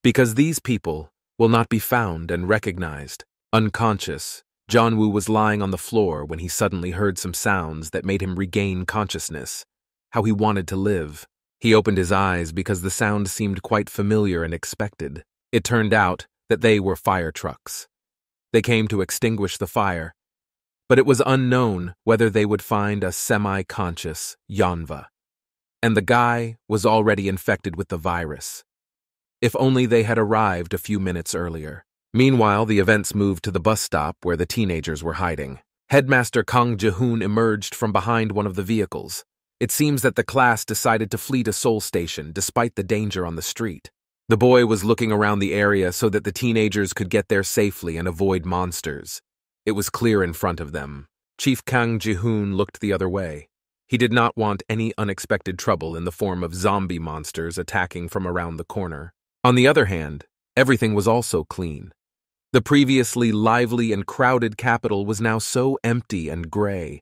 because these people will not be found and recognized. Unconscious, Yeon-woo was lying on the floor when he suddenly heard some sounds that made him regain consciousness. How he wanted to live. He opened his eyes because the sound seemed quite familiar and expected. It turned out that they were fire trucks. They came to extinguish the fire, but it was unknown whether they would find a semi-conscious Yeonwoo. And the guy was already infected with the virus. If only they had arrived a few minutes earlier. Meanwhile, the events moved to the bus stop where the teenagers were hiding. Headmaster Kang Ji-hoon emerged from behind one of the vehicles. It seems that the class decided to flee to Seoul Station despite the danger on the street. The boy was looking around the area so that the teenagers could get there safely and avoid monsters. It was clear in front of them. Chief Kang Ji-hoon looked the other way. He did not want any unexpected trouble in the form of zombie monsters attacking from around the corner. On the other hand, everything was also clean. The previously lively and crowded capital was now so empty and gray.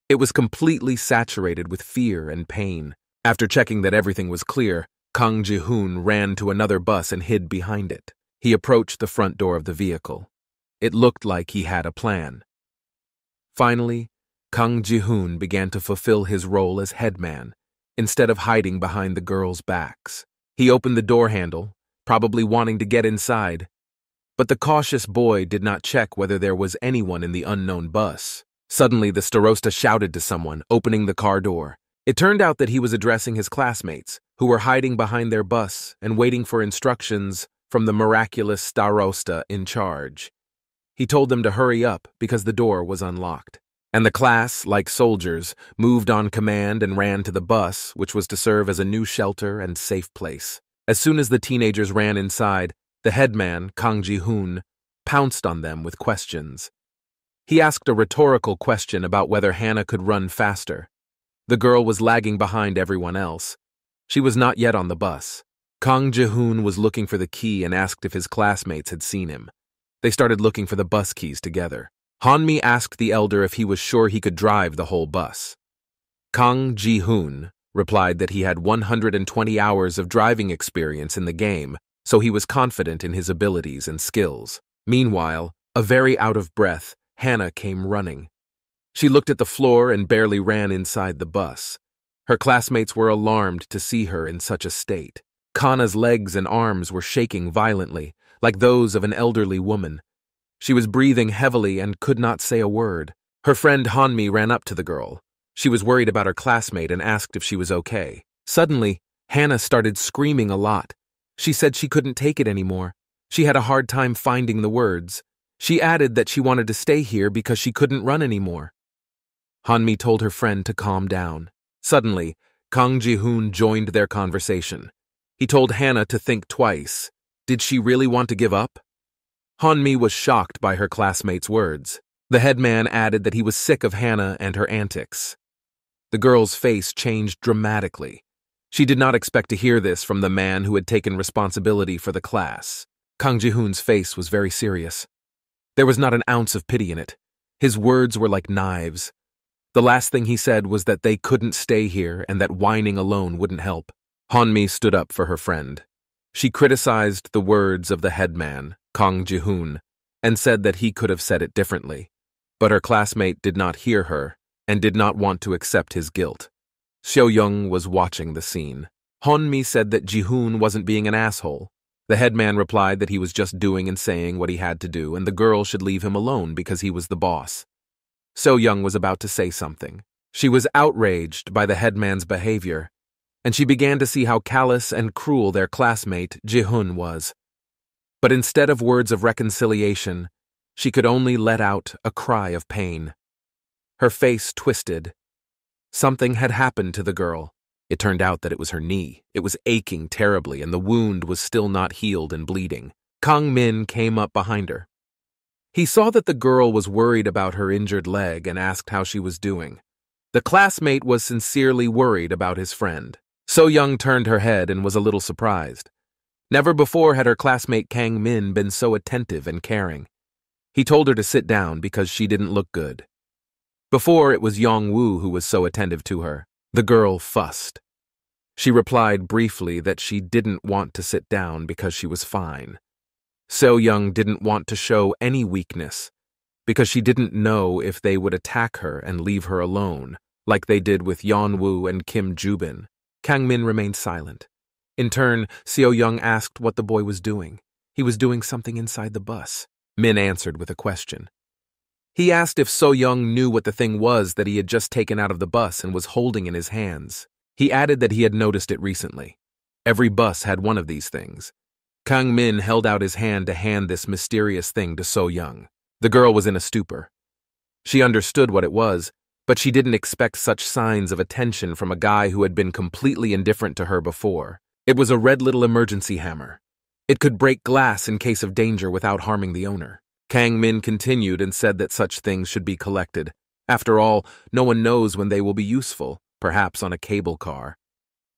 It was completely saturated with fear and pain. After checking that everything was clear, Kang Ji-hoon ran to another bus and hid behind it. He approached the front door of the vehicle. It looked like he had a plan. Finally, Kang Ji-hoon began to fulfill his role as headman, instead of hiding behind the girls' backs. He opened the door handle, probably wanting to get inside, but the cautious boy did not check whether there was anyone in the unknown bus. Suddenly, the starosta shouted to someone, opening the car door. It turned out that he was addressing his classmates, who were hiding behind their bus and waiting for instructions from the miraculous starosta in charge. He told them to hurry up because the door was unlocked. And the class, like soldiers, moved on command and ran to the bus, which was to serve as a new shelter and safe place. As soon as the teenagers ran inside, the headman, Kang Ji-hoon, pounced on them with questions. He asked a rhetorical question about whether Hannah could run faster. The girl was lagging behind everyone else. She was not yet on the bus. Kang Ji-hoon was looking for the key and asked if his classmates had seen him. They started looking for the bus keys together. Hanmi asked the elder if he was sure he could drive the whole bus. Kang Ji-hoon replied that he had 120 hours of driving experience in the game, so he was confident in his abilities and skills. Meanwhile, a very out-of-breath, Hannah came running. She looked at the floor and barely ran inside the bus. Her classmates were alarmed to see her in such a state. Kana's legs and arms were shaking violently, like those of an elderly woman. She was breathing heavily and could not say a word. Her friend Hanmi ran up to the girl. She was worried about her classmate and asked if she was okay. Suddenly, Hannah started screaming a lot. She said she couldn't take it anymore. She had a hard time finding the words. She added that she wanted to stay here because she couldn't run anymore. Hanmi told her friend to calm down. Suddenly, Kang Ji-hoon joined their conversation. He told Hannah to think twice. Did she really want to give up? Hanmi was shocked by her classmate's words. The headman added that he was sick of Hannah and her antics. The girl's face changed dramatically. She did not expect to hear this from the man who had taken responsibility for the class. Kang Ji-hoon's face was very serious. There was not an ounce of pity in it. His words were like knives. The last thing he said was that they couldn't stay here and that whining alone wouldn't help. Hanmi stood up for her friend. She criticized the words of the headman, Kang Ji-hoon, and said that he could have said it differently. But her classmate did not hear her and did not want to accept his guilt. Seo-young was watching the scene. Hanmi said that Ji-hoon wasn't being an asshole. The headman replied that he was just doing and saying what he had to do and the girl should leave him alone because he was the boss. Seo-young was about to say something. She was outraged by the headman's behavior, and she began to see how callous and cruel their classmate, Ji-hoon, was. But instead of words of reconciliation, she could only let out a cry of pain. Her face twisted. Something had happened to the girl. It turned out that it was her knee. It was aching terribly, and the wound was still not healed and bleeding. Kang Min came up behind her. He saw that the girl was worried about her injured leg and asked how she was doing. The classmate was sincerely worried about his friend. So-young turned her head and was a little surprised. Never before had her classmate Kang Min been so attentive and caring. He told her to sit down because she didn't look good. Before, it was Yeon-woo who was so attentive to her. The girl fussed. She replied briefly that she didn't want to sit down because she was fine. So-young didn't want to show any weakness because she didn't know if they would attack her and leave her alone, like they did with Yeon-woo and Kim Ju-bin. Kang Min remained silent. In turn, Seo-young asked what the boy was doing. He was doing something inside the bus. Min answered with a question. He asked if So-young knew what the thing was that he had just taken out of the bus and was holding in his hands. He added that he had noticed it recently. Every bus had one of these things. Kang Min held out his hand to hand this mysterious thing to So-young. The girl was in a stupor. She understood what it was, but she didn't expect such signs of attention from a guy who had been completely indifferent to her before. It was a red little emergency hammer. It could break glass in case of danger without harming the owner. Kang Min continued and said that such things should be collected. After all, no one knows when they will be useful, perhaps on a cable car.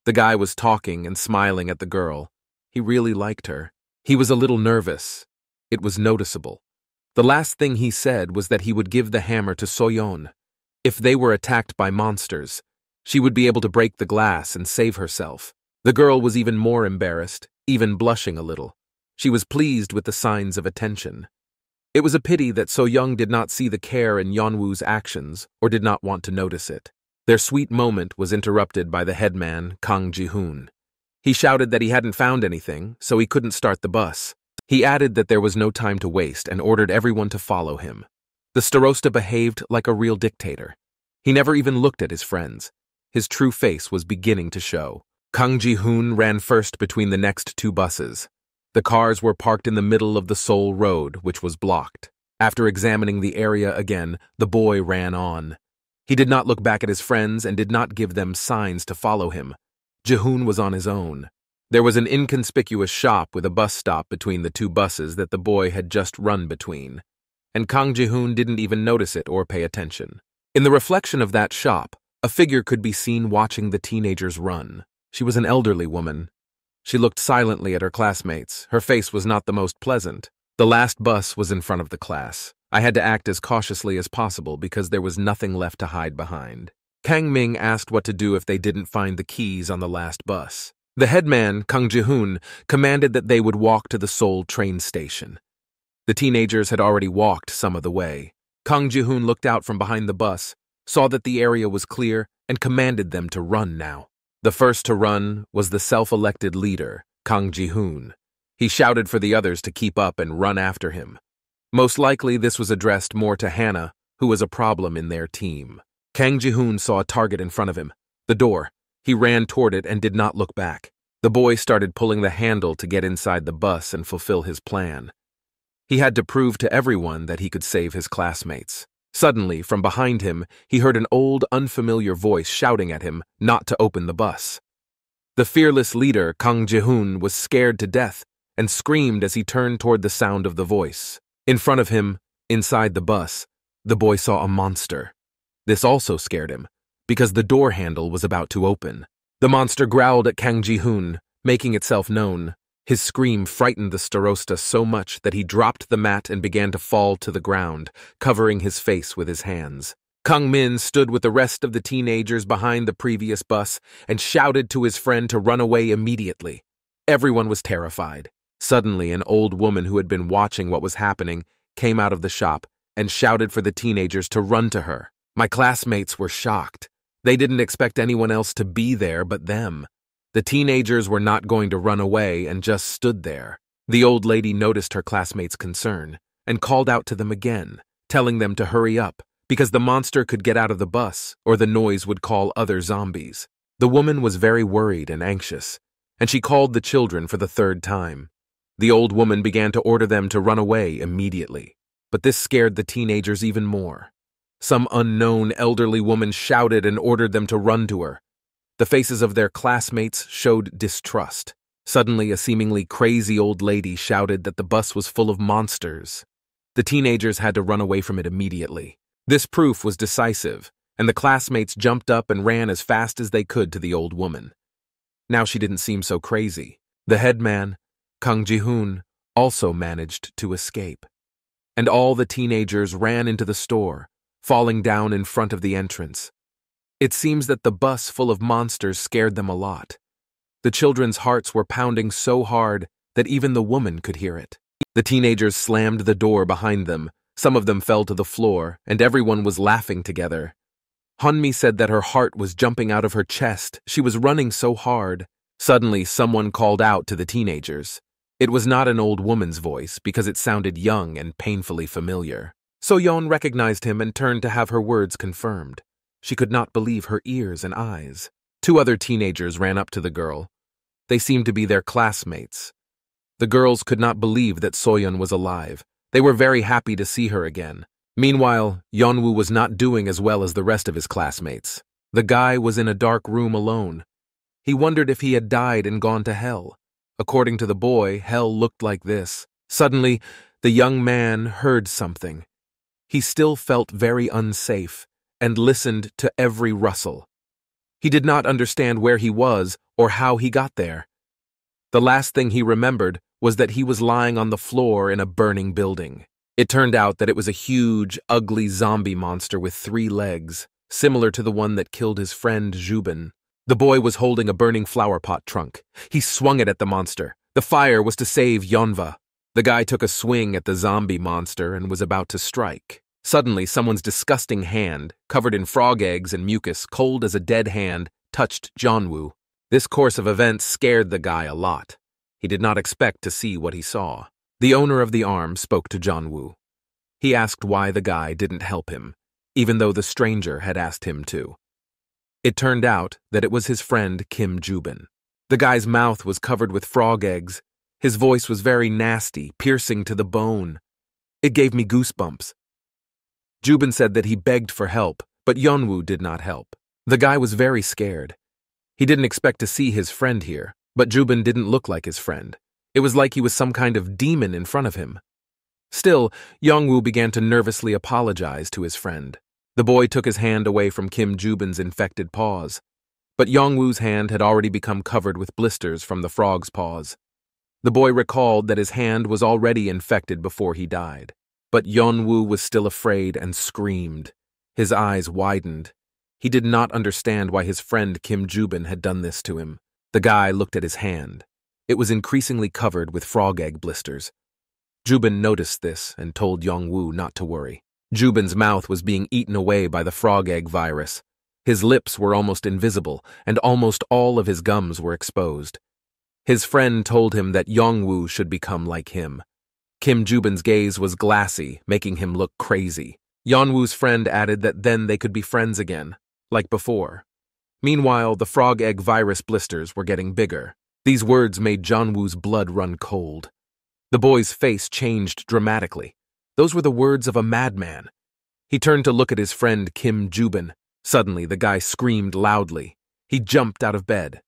The guy was talking and smiling at the girl. He really liked her. He was a little nervous. It was noticeable. The last thing he said was that he would give the hammer to Soyon. If they were attacked by monsters, she would be able to break the glass and save herself. The girl was even more embarrassed, even blushing a little. She was pleased with the signs of attention. It was a pity that So-young did not see the care in Yeon-woo's actions or did not want to notice it. Their sweet moment was interrupted by the headman, Kang Ji-hoon. He shouted that he hadn't found anything, so he couldn't start the bus. He added that there was no time to waste and ordered everyone to follow him. The starosta behaved like a real dictator. He never even looked at his friends. His true face was beginning to show. Kang Ji-hoon ran first between the next two buses. The cars were parked in the middle of the Seoul road, which was blocked. After examining the area again, the boy ran on. He did not look back at his friends and did not give them signs to follow him. Ji-hoon was on his own. There was an inconspicuous shop with a bus stop between the two buses that the boy had just run between, and Kang Ji-hoon didn't even notice it or pay attention. In the reflection of that shop, a figure could be seen watching the teenagers run. She was an elderly woman. She looked silently at her classmates. Her face was not the most pleasant. The last bus was in front of the class. I had to act as cautiously as possible because there was nothing left to hide behind. Kang Ming asked what to do if they didn't find the keys on the last bus. The headman, Kang Ji-hoon, commanded that they would walk to the Seoul train station. The teenagers had already walked some of the way. Kang Ji-hoon looked out from behind the bus, saw that the area was clear, and commanded them to run now. The first to run was the self-elected leader, Kang Ji-hoon. He shouted for the others to keep up and run after him. Most likely this was addressed more to Hannah, who was a problem in their team. Kang Ji-hoon saw a target in front of him, the door. He ran toward it and did not look back. The boy started pulling the handle to get inside the bus and fulfill his plan. He had to prove to everyone that he could save his classmates. Suddenly, from behind him, he heard an old, unfamiliar voice shouting at him not to open the bus. The fearless leader, Kang Ji-hoon, was scared to death and screamed as he turned toward the sound of the voice. In front of him, inside the bus, the boy saw a monster. This also scared him, because the door handle was about to open. The monster growled at Kang Ji-hoon, making itself known. His scream frightened the starosta so much that he dropped the mat and began to fall to the ground, covering his face with his hands. Kang Min stood with the rest of the teenagers behind the previous bus and shouted to his friend to run away immediately. Everyone was terrified. Suddenly, an old woman who had been watching what was happening came out of the shop and shouted for the teenagers to run to her. My classmates were shocked. They didn't expect anyone else to be there but them. The teenagers were not going to run away and just stood there. The old lady noticed her classmates' concern and called out to them again, telling them to hurry up because the monster could get out of the bus or the noise would call other zombies. The woman was very worried and anxious, and she called the children for the third time. The old woman began to order them to run away immediately, but this scared the teenagers even more. Some unknown elderly woman shouted and ordered them to run to her. The faces of their classmates showed distrust. Suddenly, a seemingly crazy old lady shouted that the bus was full of monsters. The teenagers had to run away from it immediately. This proof was decisive, and the classmates jumped up and ran as fast as they could to the old woman. Now she didn't seem so crazy. The headman, Kang Ji-hoon, also managed to escape. And all the teenagers ran into the store, falling down in front of the entrance. It seems that the bus full of monsters scared them a lot. The children's hearts were pounding so hard that even the woman could hear it. The teenagers slammed the door behind them. Some of them fell to the floor, and everyone was laughing together. Hunmi said that her heart was jumping out of her chest. She was running so hard. Suddenly, someone called out to the teenagers. It was not an old woman's voice because it sounded young and painfully familiar. Soyon recognized him and turned to have her words confirmed. She could not believe her ears and eyes. Two other teenagers ran up to the girl. They seemed to be their classmates. The girls could not believe that Soyon was alive. They were very happy to see her again. Meanwhile, Yeon-woo was not doing as well as the rest of his classmates. The guy was in a dark room alone. He wondered if he had died and gone to hell. According to the boy, hell looked like this. Suddenly, the young man heard something. He still felt very unsafe and listened to every rustle. He did not understand where he was or how he got there. The last thing he remembered was that he was lying on the floor in a burning building. It turned out that it was a huge, ugly zombie monster with 3 legs, similar to the one that killed his friend Jubin. The boy was holding a burning flower pot trunk. He swung it at the monster. The fire was to save Yeonwoo. The guy took a swing at the zombie monster and was about to strike. Suddenly, someone's disgusting hand, covered in frog eggs and mucus, cold as a dead hand, touched Yeon-woo. This course of events scared the guy a lot. He did not expect to see what he saw. The owner of the arm spoke to Yeon-woo. He asked why the guy didn't help him, even though the stranger had asked him to. It turned out that it was his friend Kim Jubin. The guy's mouth was covered with frog eggs. His voice was very nasty, piercing to the bone. It gave me goosebumps. Jubin said that he begged for help, but Yeon-woo did not help. The guy was very scared. He didn't expect to see his friend here, but Jubin didn't look like his friend. It was like he was some kind of demon in front of him. Still, Yeon-woo began to nervously apologize to his friend. The boy took his hand away from Kim Jubin's infected paws, but Yeon-woo's hand had already become covered with blisters from the frog's paws. The boy recalled that his hand was already infected before he died. But Yeon-woo was still afraid and screamed. His eyes widened. He did not understand why his friend Kim Jubin had done this to him. The guy looked at his hand. It was increasingly covered with frog egg blisters. Jubin noticed this and told Yeon-woo not to worry. Jubin's mouth was being eaten away by the frog egg virus. His lips were almost invisible, and almost all of his gums were exposed. His friend told him that Yeon-woo should become like him. Kim Jubin's gaze was glassy, making him look crazy. Yeon-woo's friend added that then they could be friends again, like before. Meanwhile, the frog egg virus blisters were getting bigger. These words made Yeon-woo's blood run cold. The boy's face changed dramatically. Those were the words of a madman. He turned to look at his friend Kim Jubin. Suddenly, the guy screamed loudly. He jumped out of bed.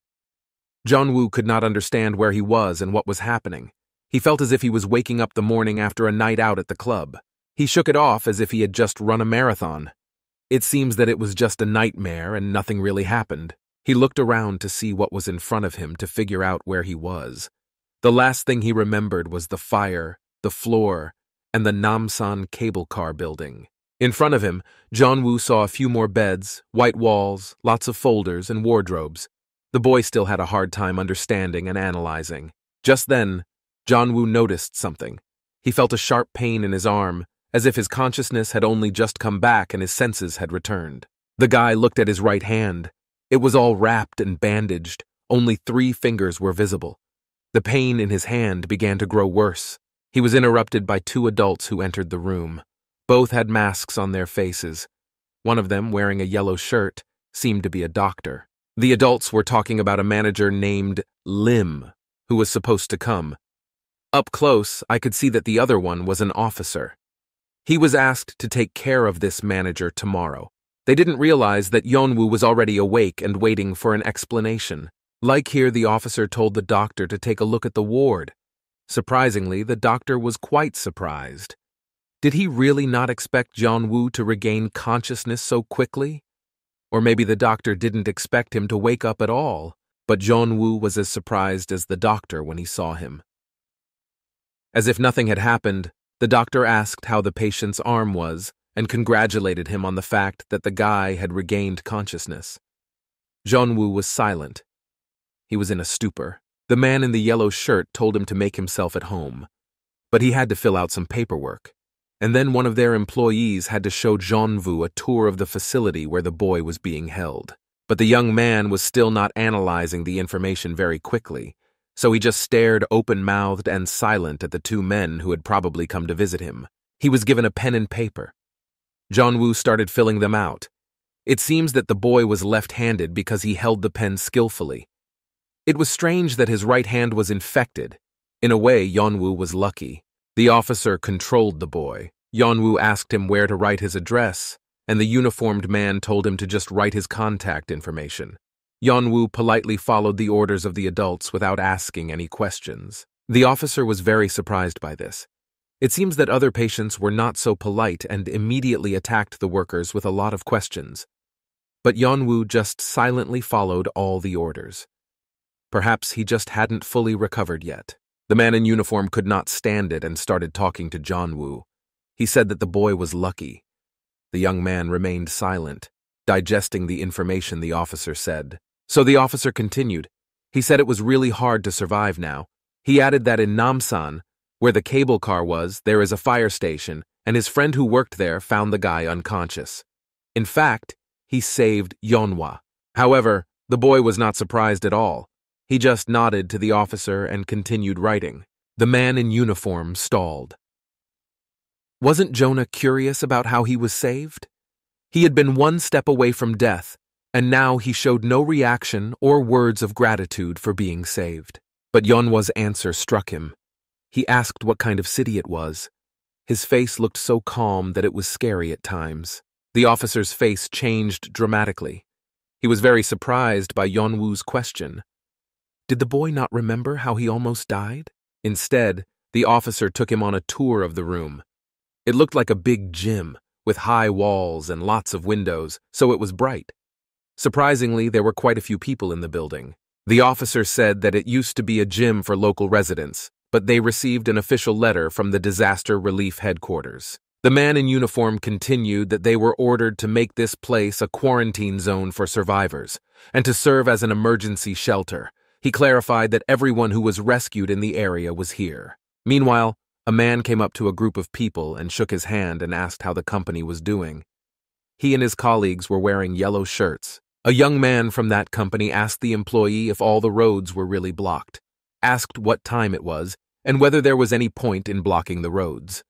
Yeon-woo could not understand where he was and what was happening. He felt as if he was waking up the morning after a night out at the club. He shook it off as if he had just run a marathon. It seems that it was just a nightmare and nothing really happened. He looked around to see what was in front of him to figure out where he was. The last thing he remembered was the fire, the floor, and the Namsan cable car building. In front of him, Yeon-woo saw a few more beds, white walls, lots of folders, and wardrobes. The boy still had a hard time understanding and analyzing. Just then, Yeon-woo noticed something. He felt a sharp pain in his arm, as if his consciousness had only just come back and his senses had returned. The guy looked at his right hand. It was all wrapped and bandaged. Only 3 fingers were visible. The pain in his hand began to grow worse. He was interrupted by 2 adults who entered the room. Both had masks on their faces. One of them, wearing a yellow shirt, seemed to be a doctor. The adults were talking about a manager named Lim, who was supposed to come. Up close, I could see that the other one was an officer. He was asked to take care of this manager tomorrow. They didn't realize that Yeon-woo was already awake and waiting for an explanation. Like here, the officer told the doctor to take a look at the ward. Surprisingly, the doctor was quite surprised. Did he really not expect Yeon-woo to regain consciousness so quickly? Or maybe the doctor didn't expect him to wake up at all, but Yeon-woo was as surprised as the doctor when he saw him. As if nothing had happened, the doctor asked how the patient's arm was and congratulated him on the fact that the guy had regained consciousness. Yeon-woo was silent. He was in a stupor. The man in the yellow shirt told him to make himself at home, but he had to fill out some paperwork. And then one of their employees had to show Yeon-woo a tour of the facility where the boy was being held. But the young man was still not analyzing the information very quickly, so he just stared open-mouthed and silent at the 2 men who had probably come to visit him. He was given a pen and paper. Yeon-woo started filling them out. It seems that the boy was left-handed because he held the pen skillfully. It was strange that his right hand was infected. In a way, Yeon-woo was lucky. The officer controlled the boy. Yeon-woo asked him where to write his address, and the uniformed man told him to just write his contact information. Yeon-woo politely followed the orders of the adults without asking any questions. The officer was very surprised by this. It seems that other patients were not so polite and immediately attacked the workers with a lot of questions. But Yeon-woo just silently followed all the orders. Perhaps he just hadn't fully recovered yet. The man in uniform could not stand it and started talking to Yeon-woo. He said that the boy was lucky. The young man remained silent, digesting the information the officer said. So the officer continued. He said it was really hard to survive now. He added that in Namsan, where the cable car was, there is a fire station, and his friend who worked there found the guy unconscious. In fact, he saved Yeonwoo. However, the boy was not surprised at all. He just nodded to the officer and continued writing. The man in uniform stalled. Wasn't Jonah curious about how he was saved? He had been 1 step away from death, and now he showed no reaction or words of gratitude for being saved. But Yeonwoo's answer struck him. He asked what kind of city it was. His face looked so calm that it was scary at times. The officer's face changed dramatically. He was very surprised by Yeonwoo's question. Did the boy not remember how he almost died? Instead, the officer took him on a tour of the room. It looked like a big gym, with high walls and lots of windows, so it was bright. Surprisingly, there were quite a few people in the building. The officer said that it used to be a gym for local residents, but they received an official letter from the disaster relief headquarters. The man in uniform continued that they were ordered to make this place a quarantine zone for survivors and to serve as an emergency shelter. He clarified that everyone who was rescued in the area was here. Meanwhile, a man came up to a group of people and shook his hand and asked how the company was doing. He and his colleagues were wearing yellow shirts. A young man from that company asked the employee if all the roads were really blocked, asked what time it was, and whether there was any point in blocking the roads.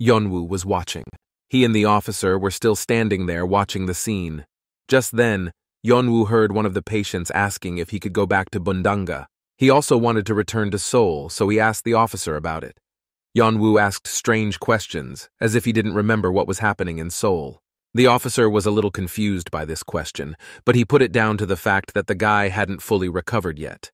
Yeon-woo was watching. He and the officer were still standing there watching the scene. Just then, Yeon-woo heard one of the patients asking if he could go back to Bundanga. He also wanted to return to Seoul, so he asked the officer about it. Yeon-woo asked strange questions, as if he didn't remember what was happening in Seoul. The officer was a little confused by this question, but he put it down to the fact that the guy hadn't fully recovered yet.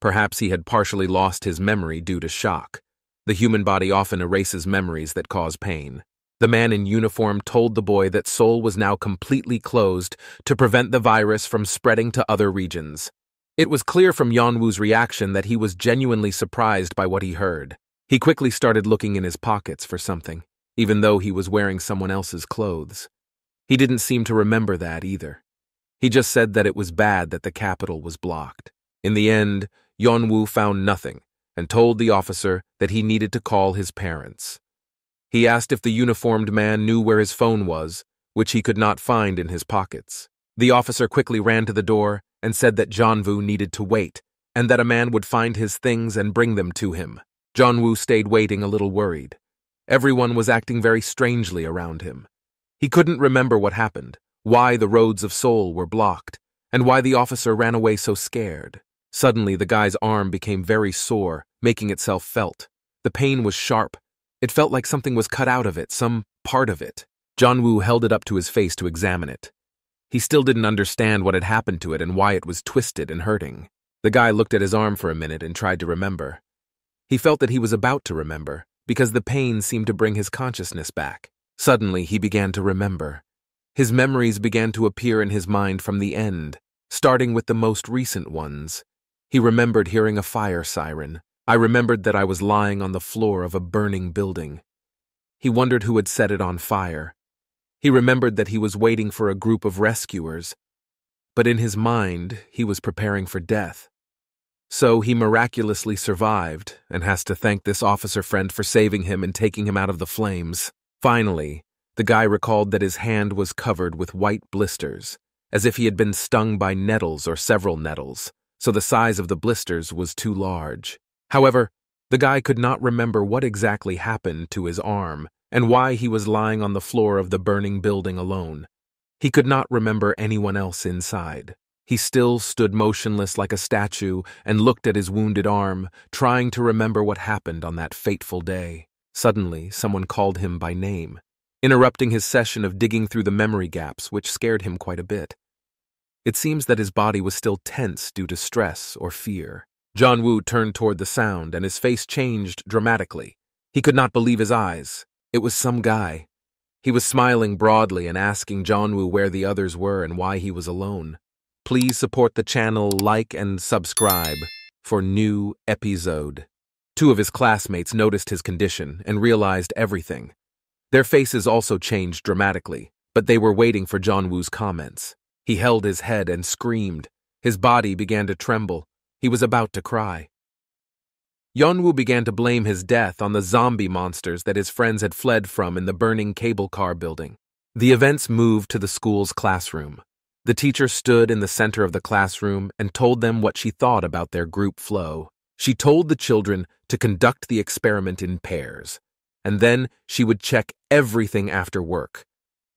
Perhaps he had partially lost his memory due to shock. The human body often erases memories that cause pain. The man in uniform told the boy that Seoul was now completely closed to prevent the virus from spreading to other regions. It was clear from Yeon-woo's reaction that he was genuinely surprised by what he heard. He quickly started looking in his pockets for something, even though he was wearing someone else's clothes. He didn't seem to remember that either. He just said that it was bad that the capital was blocked. In the end, Yeon-woo found nothing and told the officer that he needed to call his parents. He asked if the uniformed man knew where his phone was, which he could not find in his pockets. The officer quickly ran to the door and said that Yeon-woo needed to wait and that a man would find his things and bring them to him. Yeon-woo stayed waiting, a little worried. Everyone was acting very strangely around him. He couldn't remember what happened, why the roads of Seoul were blocked, and why the officer ran away so scared. Suddenly, the guy's arm became very sore, making itself felt. The pain was sharp. It felt like something was cut out of it, some part of it. Yeon-woo held it up to his face to examine it. He still didn't understand what had happened to it and why it was twisted and hurting. The guy looked at his arm for a minute and tried to remember. He felt that he was about to remember, because the pain seemed to bring his consciousness back. Suddenly, he began to remember. His memories began to appear in his mind from the end, starting with the most recent ones. He remembered hearing a fire siren. I remembered that I was lying on the floor of a burning building. He wondered who had set it on fire. He remembered that he was waiting for a group of rescuers. But in his mind, he was preparing for death. So he miraculously survived and has to thank this officer friend for saving him and taking him out of the flames. Finally, the guy recalled that his hand was covered with white blisters, as if he had been stung by nettles or several nettles, so the size of the blisters was too large. However, the guy could not remember what exactly happened to his arm and why he was lying on the floor of the burning building alone. He could not remember anyone else inside. He still stood motionless like a statue and looked at his wounded arm, trying to remember what happened on that fateful day. Suddenly, someone called him by name, interrupting his session of digging through the memory gaps, which scared him quite a bit. It seems that his body was still tense due to stress or fear. Yeon-woo turned toward the sound, and his face changed dramatically. He could not believe his eyes. It was some guy. He was smiling broadly and asking Yeon-woo where the others were and why he was alone. Please support the channel, like and subscribe for new episode. Two of his classmates noticed his condition and realized everything. Their faces also changed dramatically, but they were waiting for Yeon-woo's comments. He held his head and screamed. His body began to tremble. He was about to cry. Yeon-woo began to blame his death on the zombie monsters that his friends had fled from in the burning cable car building. The events moved to the school's classroom. The teacher stood in the center of the classroom and told them what she thought about their group flow. She told the children to conduct the experiment in pairs, and then she would check everything after work.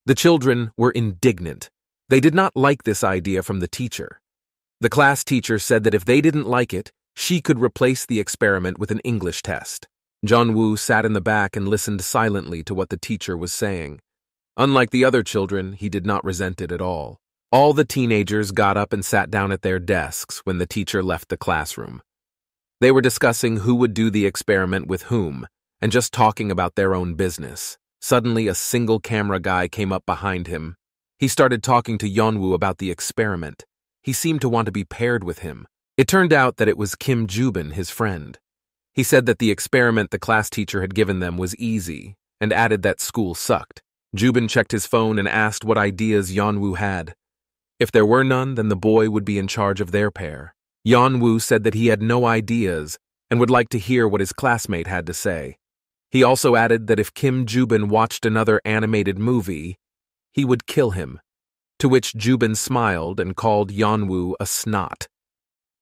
The children were indignant. They did not like this idea from the teacher. The class teacher said that if they didn't like it, she could replace the experiment with an English test. Yeon-woo sat in the back and listened silently to what the teacher was saying. Unlike the other children, he did not resent it at all. All the teenagers got up and sat down at their desks when the teacher left the classroom. They were discussing who would do the experiment with whom, and just talking about their own business. Suddenly, a single camera guy came up behind him. He started talking to Yeon-woo about the experiment. He seemed to want to be paired with him. It turned out that it was Kim Jubin, his friend. He said that the experiment the class teacher had given them was easy, and added that school sucked. Jubin checked his phone and asked what ideas Yeon-woo had. If there were none, then the boy would be in charge of their pair. Yeon-woo said that he had no ideas and would like to hear what his classmate had to say. He also added that if Kim Jubin watched another animated movie, he would kill him, to which Jubin smiled and called Yeon-woo a snot.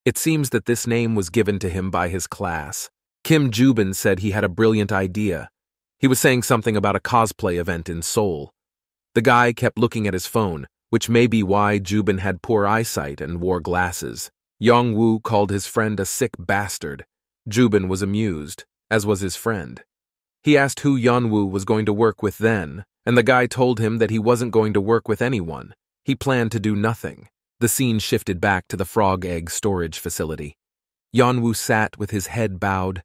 It seems that this name was given to him by his class. Kim Jubin said he had a brilliant idea. He was saying something about a cosplay event in Seoul. The guy kept looking at his phone, which may be why Jubin had poor eyesight and wore glasses. Yeon-woo called his friend a sick bastard. Jubin was amused, as was his friend. He asked who Yeon-woo was going to work with then, and the guy told him that he wasn't going to work with anyone. He planned to do nothing. The scene shifted back to the frog egg storage facility. Yeon-woo sat with his head bowed.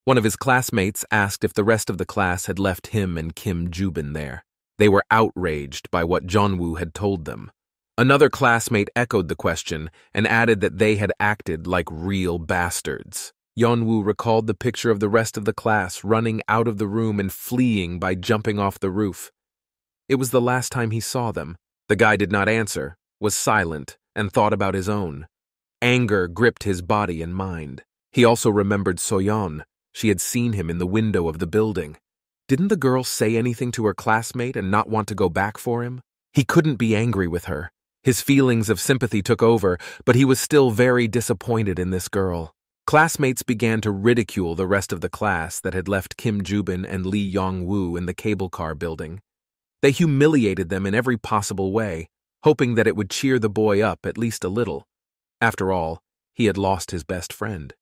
One of his classmates asked if the rest of the class had left him and Kim Jubin there. They were outraged by what Yeon-woo had told them. Another classmate echoed the question and added that they had acted like real bastards. Yeon-woo recalled the picture of the rest of the class running out of the room and fleeing by jumping off the roof. It was the last time he saw them. The guy did not answer, was silent, and thought about his own. Anger gripped his body and mind. He also remembered Soyon. She had seen him in the window of the building. Didn't the girl say anything to her classmate and not want to go back for him? He couldn't be angry with her. His feelings of sympathy took over, but he was still very disappointed in this girl. Classmates began to ridicule the rest of the class that had left Kim Jubin and Lee Yong-woo in the cable car building. They humiliated them in every possible way, hoping that it would cheer the boy up at least a little. After all, he had lost his best friend.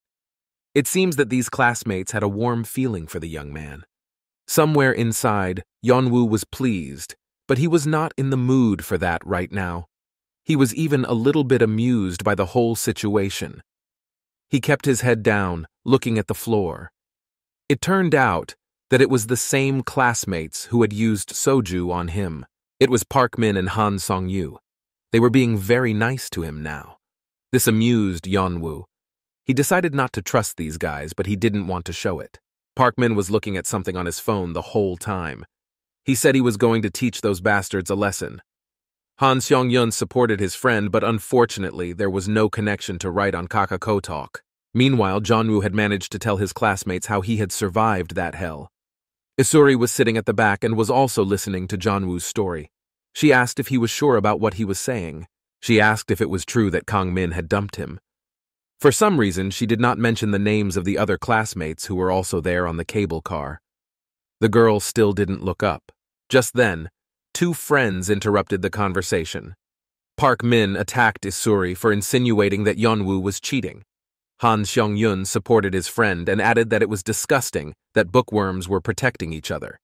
It seems that these classmates had a warm feeling for the young man. Somewhere inside, Yeon-woo was pleased, but he was not in the mood for that right now. He was even a little bit amused by the whole situation. He kept his head down, looking at the floor. It turned out that it was the same classmates who had used soju on him. It was Park Min and Han Song-yu. They were being very nice to him now. This amused Yeon-woo. He decided not to trust these guys, but he didn't want to show it. Park Min was looking at something on his phone the whole time. He said he was going to teach those bastards a lesson. Han Seong-yun supported his friend, but unfortunately there was no connection to write on Kakako Talk. Meanwhile, Jeonwoo had managed to tell his classmates how he had survived that hell. Isuri was sitting at the back and was also listening to Jeonwoo's story. She asked if he was sure about what he was saying. She asked if it was true that Kang Min had dumped him. For some reason, she did not mention the names of the other classmates who were also there on the cable car. The girl still didn't look up. Just then, two friends interrupted the conversation. Park Min attacked Isuri for insinuating that Yeonwoo was cheating. Han Seong-yun supported his friend and added that it was disgusting that bookworms were protecting each other.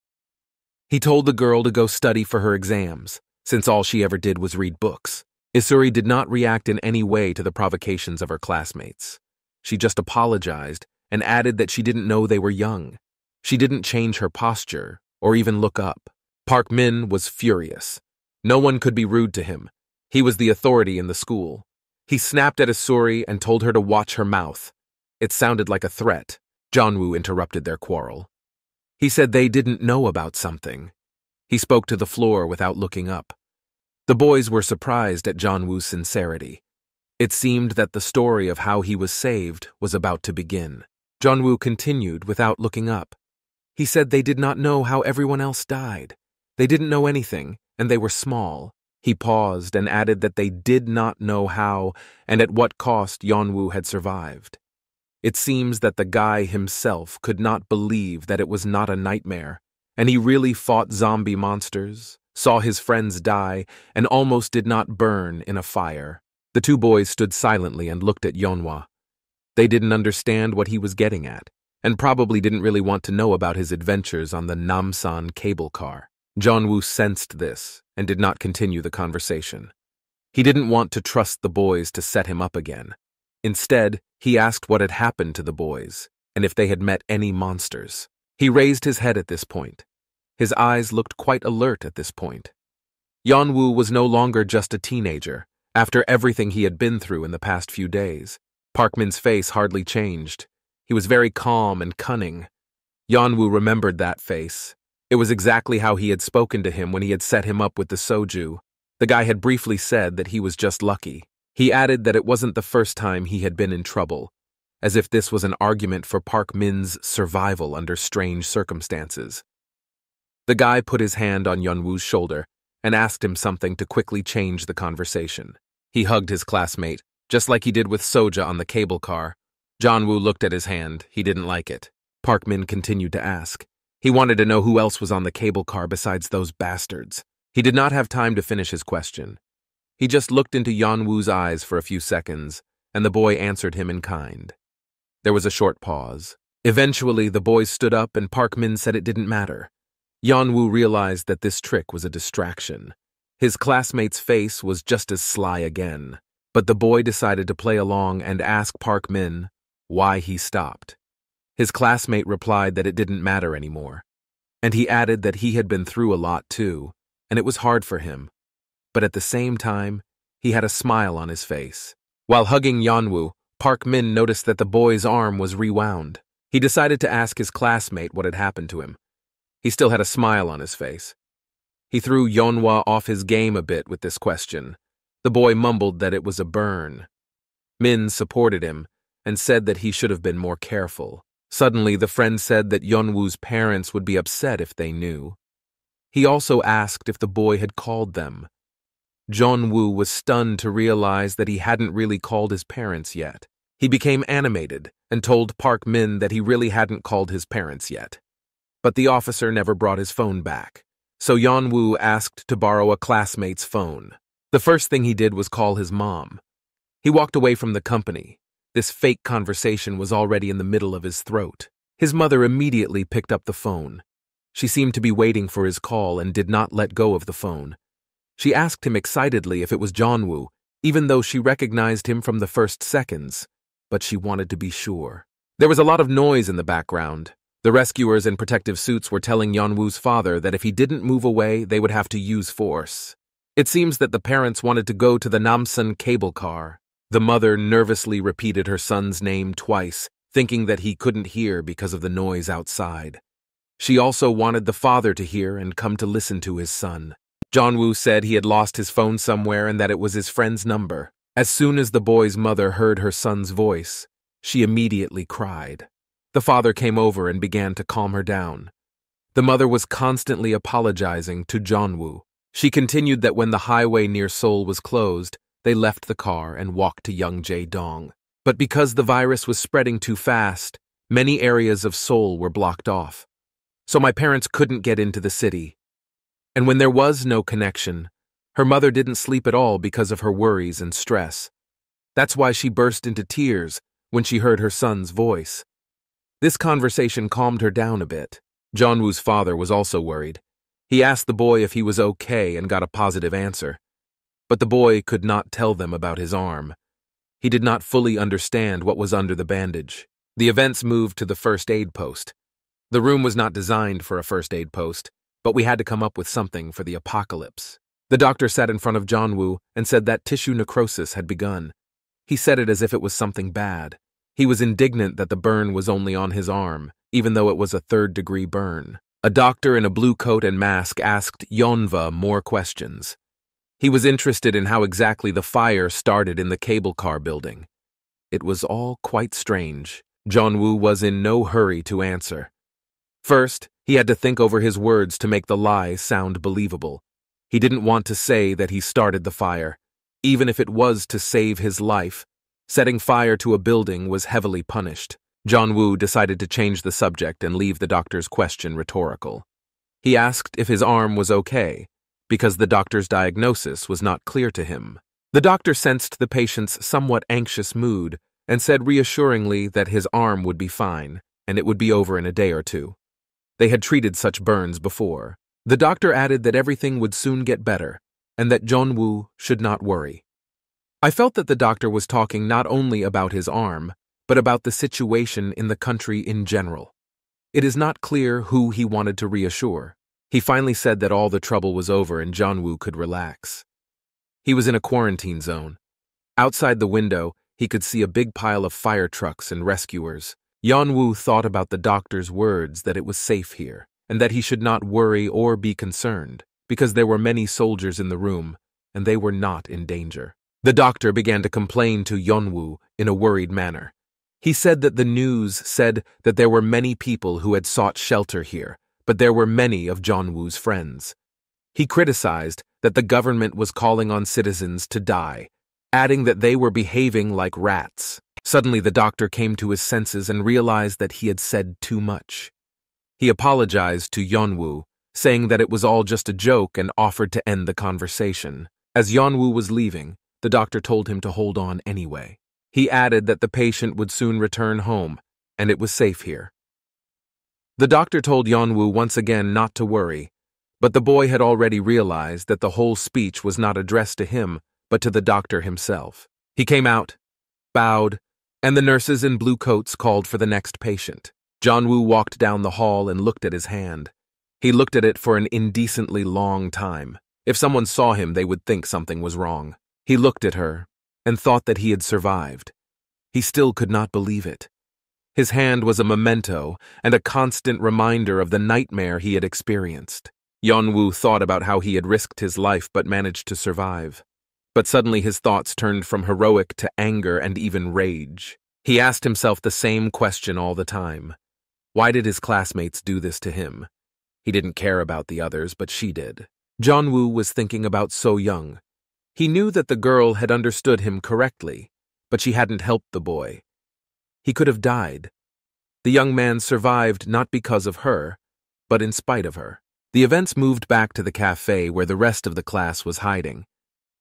He told the girl to go study for her exams, since all she ever did was read books. Isuri did not react in any way to the provocations of her classmates. She just apologized and added that she didn't know they were young. She didn't change her posture or even look up. Park Min was furious. No one could be rude to him. He was the authority in the school. He snapped at Isuri and told her to watch her mouth. It sounded like a threat. Jeonwoo interrupted their quarrel. He said they didn't know about something. He spoke to the floor without looking up. The boys were surprised at Jeonwoo's sincerity. It seemed that the story of how he was saved was about to begin. Jeonwoo continued without looking up. He said they did not know how everyone else died. They didn't know anything, and they were small. He paused and added that they did not know how and at what cost Yeonwoo had survived. It seems that the guy himself could not believe that it was not a nightmare, and he really fought zombie monsters, saw his friends die, and almost did not burn in a fire. The two boys stood silently and looked at Yeonwoo. They didn't understand what he was getting at, and probably didn't really want to know about his adventures on the Namsan cable car. Jeonwoo sensed this and did not continue the conversation. He didn't want to trust the boys to set him up again. Instead, he asked what had happened to the boys and if they had met any monsters. He raised his head at this point. His eyes looked quite alert at this point. Yeonwoo was no longer just a teenager, after everything he had been through in the past few days. Park Min's face hardly changed. He was very calm and cunning. Yeonwoo remembered that face. It was exactly how he had spoken to him when he had set him up with the soju. The guy had briefly said that he was just lucky. He added that it wasn't the first time he had been in trouble, as if this was an argument for Park Min's survival under strange circumstances. The guy put his hand on Yeonwoo's shoulder and asked him something to quickly change the conversation. He hugged his classmate, just like he did with Soja on the cable car. Yeonwoo looked at his hand. He didn't like it. Park Min continued to ask. He wanted to know who else was on the cable car besides those bastards. He did not have time to finish his question. He just looked into Yeonwoo's eyes for a few seconds, and the boy answered him in kind. There was a short pause. Eventually, the boys stood up and Park Min said it didn't matter. Yeonwoo realized that this trick was a distraction. His classmate's face was just as sly again, but the boy decided to play along and ask Park Min why he stopped. His classmate replied that it didn't matter anymore, and he added that he had been through a lot too, and it was hard for him. But at the same time, he had a smile on his face. While hugging Yeonwoo, Park Min noticed that the boy's arm was rewound. He decided to ask his classmate what had happened to him. He still had a smile on his face. He threw Yeonwoo off his game a bit with this question. The boy mumbled that it was a burn. Min supported him and said that he should have been more careful. Suddenly, the friend said that Yeonwoo's parents would be upset if they knew. He also asked if the boy had called them. Yeonwoo was stunned to realize that he hadn't really called his parents yet. He became animated and told Park Min that he really hadn't called his parents yet. But the officer never brought his phone back, so Yeonwoo asked to borrow a classmate's phone. The first thing he did was call his mom. He walked away from the company. This fake conversation was already in the middle of his throat. His mother immediately picked up the phone. She seemed to be waiting for his call and did not let go of the phone. She asked him excitedly if it was Yeonwoo, even though she recognized him from the first seconds, but she wanted to be sure. There was a lot of noise in the background. The rescuers in protective suits were telling Yeonwoo's father that if he didn't move away, they would have to use force. It seems that the parents wanted to go to the Namsan cable car. The mother nervously repeated her son's name twice, thinking that he couldn't hear because of the noise outside. She also wanted the father to hear and come to listen to his son. Yeonwoo said he had lost his phone somewhere and that it was his friend's number. As soon as the boy's mother heard her son's voice, she immediately cried. The father came over and began to calm her down. The mother was constantly apologizing to Yeonwoo. She continued that when the highway near Seoul was closed, they left the car and walked to Yeongjae-dong. But because the virus was spreading too fast, many areas of Seoul were blocked off. So my parents couldn't get into the city. And when there was no connection, her mother didn't sleep at all because of her worries and stress. That's why she burst into tears when she heard her son's voice. This conversation calmed her down a bit. Yeonwoo's father was also worried. He asked the boy if he was okay and got a positive answer. But the boy could not tell them about his arm. He did not fully understand what was under the bandage. The events moved to the first aid post. The room was not designed for a first aid post, but we had to come up with something for the apocalypse. The doctor sat in front of Yeonwoo and said that tissue necrosis had begun. He said it as if it was something bad. He was indignant that the burn was only on his arm, even though it was a third-degree burn. A doctor in a blue coat and mask asked Yeonwoo more questions. He was interested in how exactly the fire started in the cable car building. It was all quite strange. Yeonwoo was in no hurry to answer. First, he had to think over his words to make the lie sound believable. He didn't want to say that he started the fire, even if it was to save his life. Setting fire to a building was heavily punished. Yeonwoo decided to change the subject and leave the doctor's question rhetorical. He asked if his arm was okay, because the doctor's diagnosis was not clear to him. The doctor sensed the patient's somewhat anxious mood and said reassuringly that his arm would be fine, and it would be over in a day or two. They had treated such burns before. The doctor added that everything would soon get better, and that Yeonwoo should not worry. I felt that the doctor was talking not only about his arm, but about the situation in the country in general. It is not clear who he wanted to reassure. He finally said that all the trouble was over and Yeonwoo could relax. He was in a quarantine zone. Outside the window, he could see a big pile of fire trucks and rescuers. Yeonwoo thought about the doctor's words that it was safe here. and that he should not worry or be concerned, because there were many soldiers in the room, and they were not in danger. The doctor began to complain to Yeon-woo in a worried manner. He said that the news said that there were many people who had sought shelter here, but there were many of Yeon-woo's friends. He criticized that the government was calling on citizens to die, adding that they were behaving like rats. Suddenly the doctor came to his senses and realized that he had said too much. He apologized to Yeon-woo, saying that it was all just a joke and offered to end the conversation. As Yeon-woo was leaving, the doctor told him to hold on anyway. He added that the patient would soon return home, and it was safe here. The doctor told Yeon-woo once again not to worry, but the boy had already realized that the whole speech was not addressed to him, but to the doctor himself. He came out, bowed, and the nurses in blue coats called for the next patient. Yeon-woo walked down the hall and looked at his hand. He looked at it for an indecently long time. If someone saw him, they would think something was wrong. He looked at her and thought that he had survived. He still could not believe it. His hand was a memento and a constant reminder of the nightmare he had experienced. Yeon-woo thought about how he had risked his life but managed to survive. But suddenly his thoughts turned from heroic to anger and even rage. He asked himself the same question all the time. Why did his classmates do this to him? He didn't care about the others, but she did. Yeon-woo was thinking about Soyoung. He knew that the girl had understood him correctly, but she hadn't helped the boy. He could have died. The young man survived not because of her, but in spite of her. The events moved back to the cafe where the rest of the class was hiding.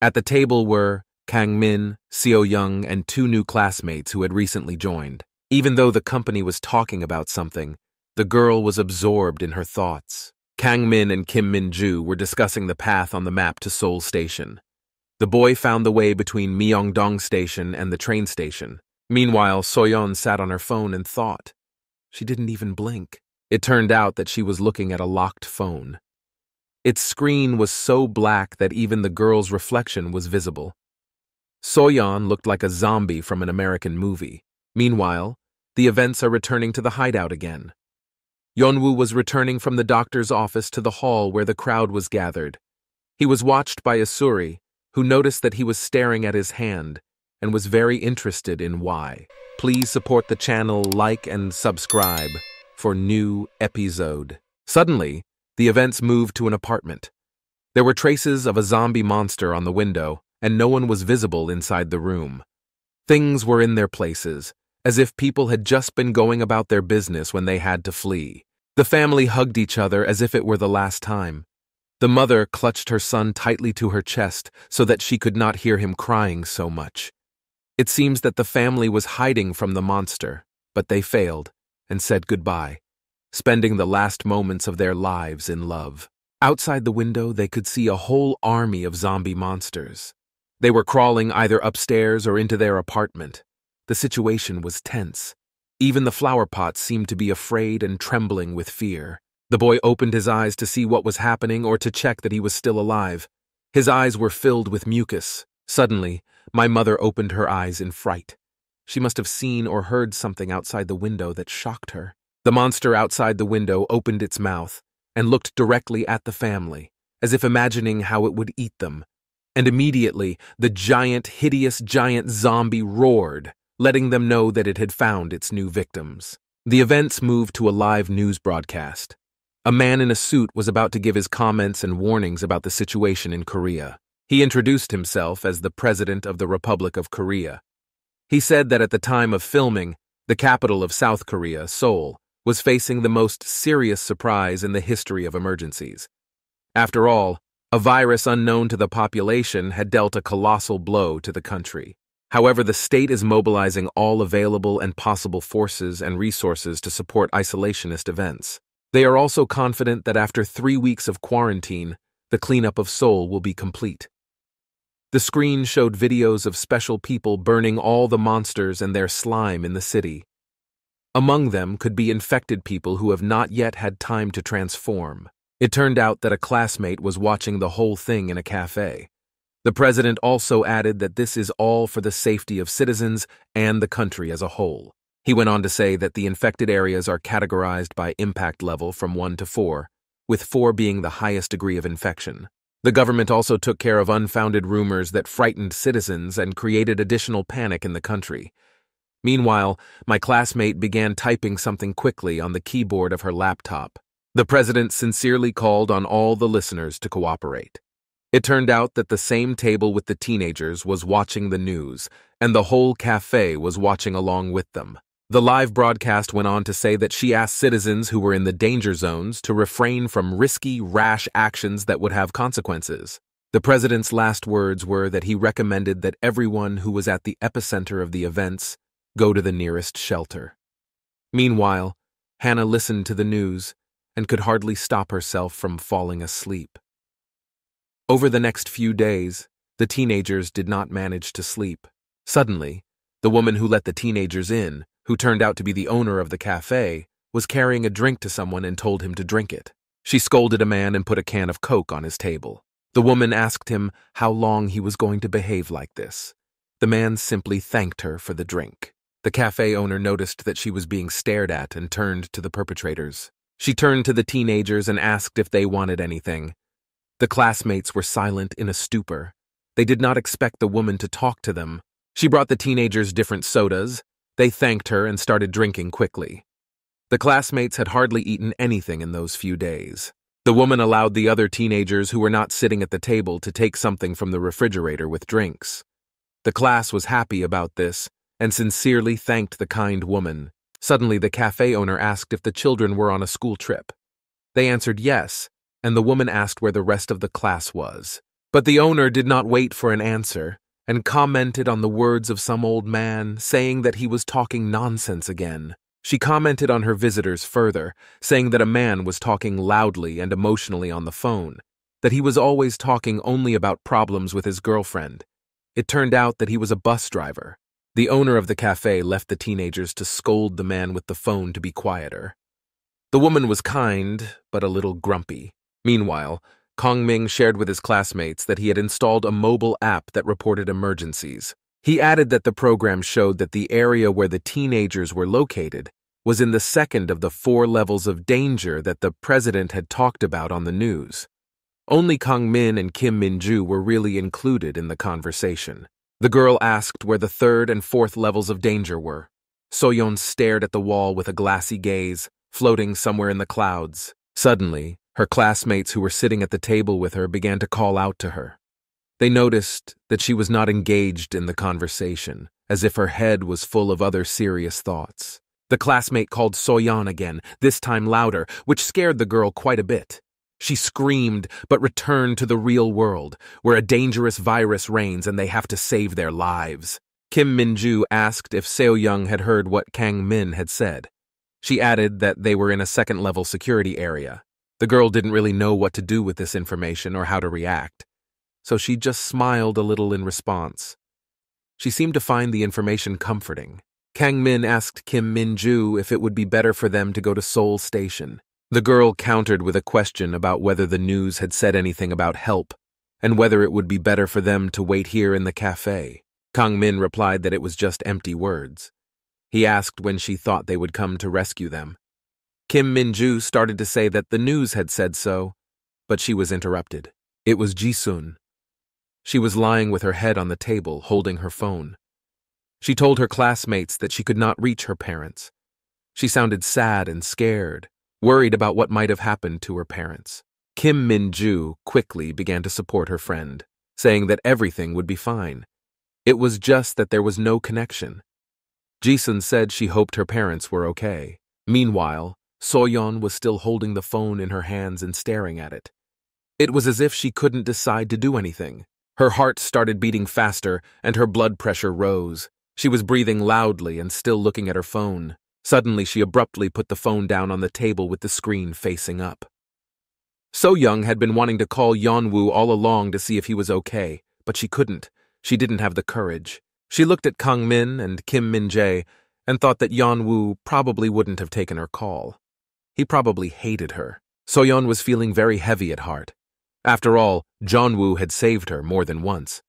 At the table were Kang-min, Seo-young, and 2 new classmates who had recently joined. Even though the company was talking about something, the girl was absorbed in her thoughts. Kang-min and Kim Min-ju were discussing the path on the map to Seoul Station. The boy found the way between Myeongdong Station and the train station. Meanwhile, Soyon sat on her phone and thought. She didn't even blink. It turned out that she was looking at a locked phone. Its screen was so black that even the girl's reflection was visible. Soyon looked like a zombie from an American movie. Meanwhile, the events are returning to the hideout again. Yeon-woo was returning from the doctor's office to the hall where the crowd was gathered. He was watched by Asuri, who noticed that he was staring at his hand and was very interested in why. Please support the channel, like and subscribe for new episode. Suddenly, the events moved to an apartment. There were traces of a zombie monster on the window, and no one was visible inside the room. Things were in their places, as if people had just been going about their business when they had to flee. The family hugged each other as if it were the last time. The mother clutched her son tightly to her chest so that she could not hear him crying so much. It seems that the family was hiding from the monster, but they failed and said goodbye, spending the last moments of their lives in love. Outside the window, they could see a whole army of zombie monsters. They were crawling either upstairs or into their apartment. The situation was tense. Even the flower pots seemed to be afraid and trembling with fear. The boy opened his eyes to see what was happening or to check that he was still alive. His eyes were filled with mucus. Suddenly, my mother opened her eyes in fright. She must have seen or heard something outside the window that shocked her. The monster outside the window opened its mouth and looked directly at the family, as if imagining how it would eat them. And immediately, the hideous giant zombie roared, letting them know that it had found its new victims. The events moved to a live news broadcast. A man in a suit was about to give his comments and warnings about the situation in Korea. He introduced himself as the President of the Republic of Korea. He said that at the time of filming, the capital of South Korea, Seoul, was facing the most serious surprise in the history of emergencies. After all, a virus unknown to the population had dealt a colossal blow to the country. However, the state is mobilizing all available and possible forces and resources to support isolationist events. They are also confident that after 3 weeks of quarantine, the cleanup of Seoul will be complete. The screen showed videos of special people burning all the monsters and their slime in the city. Among them could be infected people who have not yet had time to transform. It turned out that a classmate was watching the whole thing in a cafe. The president also added that this is all for the safety of citizens and the country as a whole. He went on to say that the infected areas are categorized by impact level from 1 to 4, with 4 being the highest degree of infection. The government also took care of unfounded rumors that frightened citizens and created additional panic in the country. Meanwhile, my classmate began typing something quickly on the keyboard of her laptop. The president sincerely called on all the listeners to cooperate. It turned out that the same table with the teenagers was watching the news, and the whole cafe was watching along with them. The live broadcast went on to say that she asked citizens who were in the danger zones to refrain from risky, rash actions that would have consequences. The president's last words were that he recommended that everyone who was at the epicenter of the events go to the nearest shelter. Meanwhile, Hannah listened to the news and could hardly stop herself from falling asleep. Over the next few days, the teenagers did not manage to sleep. Suddenly, the woman who let the teenagers in, who turned out to be the owner of the cafe, was carrying a drink to someone and told him to drink it. She scolded a man and put a can of Coke on his table. The woman asked him how long he was going to behave like this. The man simply thanked her for the drink. The cafe owner noticed that she was being stared at and turned to the perpetrators. She turned to the teenagers and asked if they wanted anything. The classmates were silent in a stupor. They did not expect the woman to talk to them. She brought the teenagers different sodas. They thanked her and started drinking quickly. The classmates had hardly eaten anything in those few days. The woman allowed the other teenagers who were not sitting at the table to take something from the refrigerator with drinks. The class was happy about this and sincerely thanked the kind woman. Suddenly, the cafe owner asked if the children were on a school trip. They answered yes, and the woman asked where the rest of the class was. But the owner did not wait for an answer and commented on the words of some old man, saying that he was talking nonsense again. She commented on her visitors further, saying that a man was talking loudly and emotionally on the phone, that he was always talking only about problems with his girlfriend. It turned out that he was a bus driver. The owner of the cafe left the teenagers to scold the man with the phone to be quieter. The woman was kind, but a little grumpy. Meanwhile, Kong-ming shared with his classmates that he had installed a mobile app that reported emergencies. He added that the program showed that the area where the teenagers were located was in the second of the 4 levels of danger that the president had talked about on the news. Only Kang-min and Kim Min-ju were really included in the conversation. The girl asked where the 3rd and 4th levels of danger were. Soyon stared at the wall with a glassy gaze, floating somewhere in the clouds. Suddenly, her classmates who were sitting at the table with her began to call out to her. They noticed that she was not engaged in the conversation, as if her head was full of other serious thoughts. The classmate called soyon again, this time louder, which scared the girl quite a bit. She screamed, but returned to the real world, where a dangerous virus reigns and they have to save their lives. Kim Min-ju asked if Seo-young had heard what Kang-min had said. She added that they were in a 2nd-level security area. The girl didn't really know what to do with this information or how to react, so she just smiled a little in response. She seemed to find the information comforting. Kang-min asked Kim Min-ju if it would be better for them to go to Seoul Station. The girl countered with a question about whether the news had said anything about help, and whether it would be better for them to wait here in the cafe. Kang-min replied that it was just empty words. He asked when she thought they would come to rescue them. Kim Min-ju started to say that the news had said so, but she was interrupted. It was Ji-sun. She was lying with her head on the table, holding her phone. She told her classmates that she could not reach her parents. She sounded sad and scared, worried about what might have happened to her parents. Kim Min-ju quickly began to support her friend, saying that everything would be fine. It was just that there was no connection. Ji-sun said she hoped her parents were okay. Meanwhile, Soyon was still holding the phone in her hands and staring at it. It was as if she couldn't decide to do anything. Her heart started beating faster and her blood pressure rose. She was breathing loudly and still looking at her phone. Suddenly, she abruptly put the phone down on the table with the screen facing up. So-young had been wanting to call Yeon-woo all along to see if he was okay, but she couldn't. She didn't have the courage. She looked at Kang-min and Kim Min-jae and thought that Yeon-woo probably wouldn't have taken her call. He probably hated her. Soyeon was feeling very heavy at heart. After all, Jeon-woo had saved her more than once.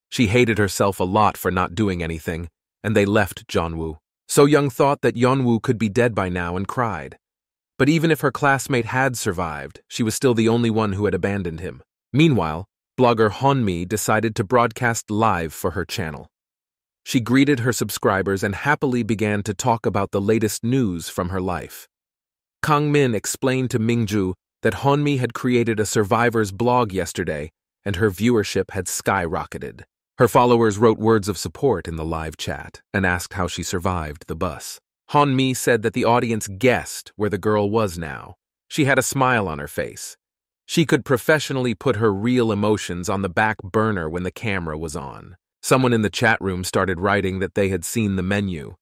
She hated herself a lot for not doing anything, and they left Jeon-woo. So-young thought that Yeonwoo could be dead by now and cried. But even if her classmate had survived, she was still the only one who had abandoned him. Meanwhile, blogger Yeon-mi decided to broadcast live for her channel. She greeted her subscribers and happily began to talk about the latest news from her life. Kang-min explained to Mingju that Yeon-mi had created a survivor's blog yesterday and her viewership had skyrocketed. Her followers wrote words of support in the live chat and asked how she survived the bus. Yeon-mi said that the audience guessed where the girl was now. She had a smile on her face. She could professionally put her real emotions on the back burner when the camera was on. Someone in the chat room started writing that they had seen the menu.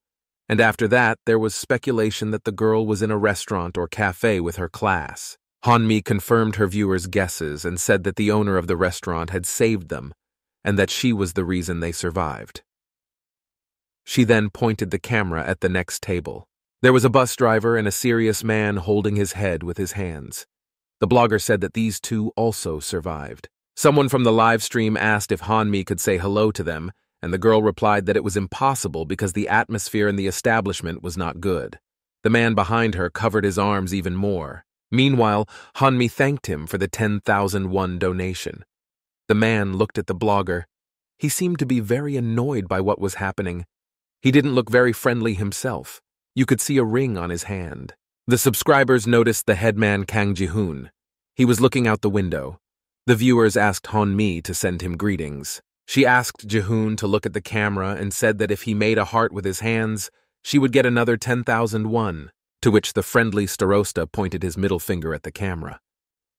And after that, there was speculation that the girl was in a restaurant or cafe with her class. Yeon-mi confirmed her viewers' guesses and said that the owner of the restaurant had saved them and that she was the reason they survived. She then pointed the camera at the next table. There was a bus driver and a serious man holding his head with his hands. The blogger said that these two also survived. Someone from the live stream asked if Yeon-mi could say hello to them, and the girl replied that it was impossible because the atmosphere in the establishment was not good. The man behind her covered his arms even more. Meanwhile, Yeon-mi thanked him for the 10,000 won donation. The man looked at the blogger. He seemed to be very annoyed by what was happening. He didn't look very friendly himself. You could see a ring on his hand. The subscribers noticed the headman Kang Ji-hoon. He was looking out the window. The viewers asked Yeon-mi to send him greetings. She asked Ji-hoon to look at the camera and said that if he made a heart with his hands, she would get another 10,000 won, to which the friendly starosta pointed his middle finger at the camera.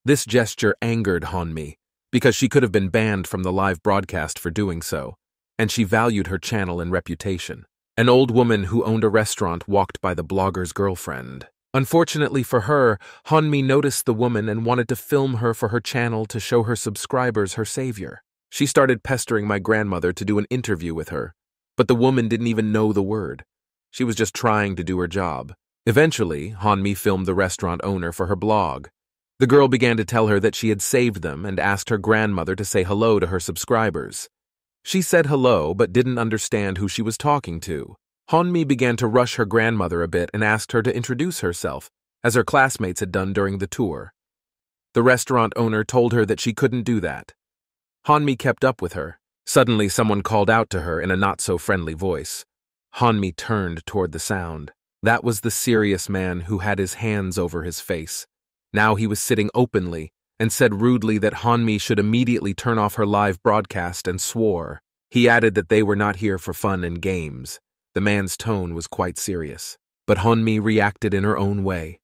This gesture angered Yeon-mi, because she could have been banned from the live broadcast for doing so, and she valued her channel and reputation. An old woman who owned a restaurant walked by the blogger's girlfriend. Unfortunately for her, Yeon-mi noticed the woman and wanted to film her for her channel to show her subscribers her savior. She started pestering my grandmother to do an interview with her, but the woman didn't even know the word. She was just trying to do her job. Eventually, Yeon-mi filmed the restaurant owner for her blog. The girl began to tell her that she had saved them and asked her grandmother to say hello to her subscribers. She said hello but didn't understand who she was talking to. Yeon-mi began to rush her grandmother a bit and asked her to introduce herself, as her classmates had done during the tour. The restaurant owner told her that she couldn't do that. Yeon-mi kept up with her. Suddenly, someone called out to her in a not-so-friendly voice. Yeon-mi turned toward the sound. That was the serious man who had his hands over his face. Now he was sitting openly and said rudely that Yeon-mi should immediately turn off her live broadcast and swore. He added that they were not here for fun and games. The man's tone was quite serious, but Yeon-mi reacted in her own way.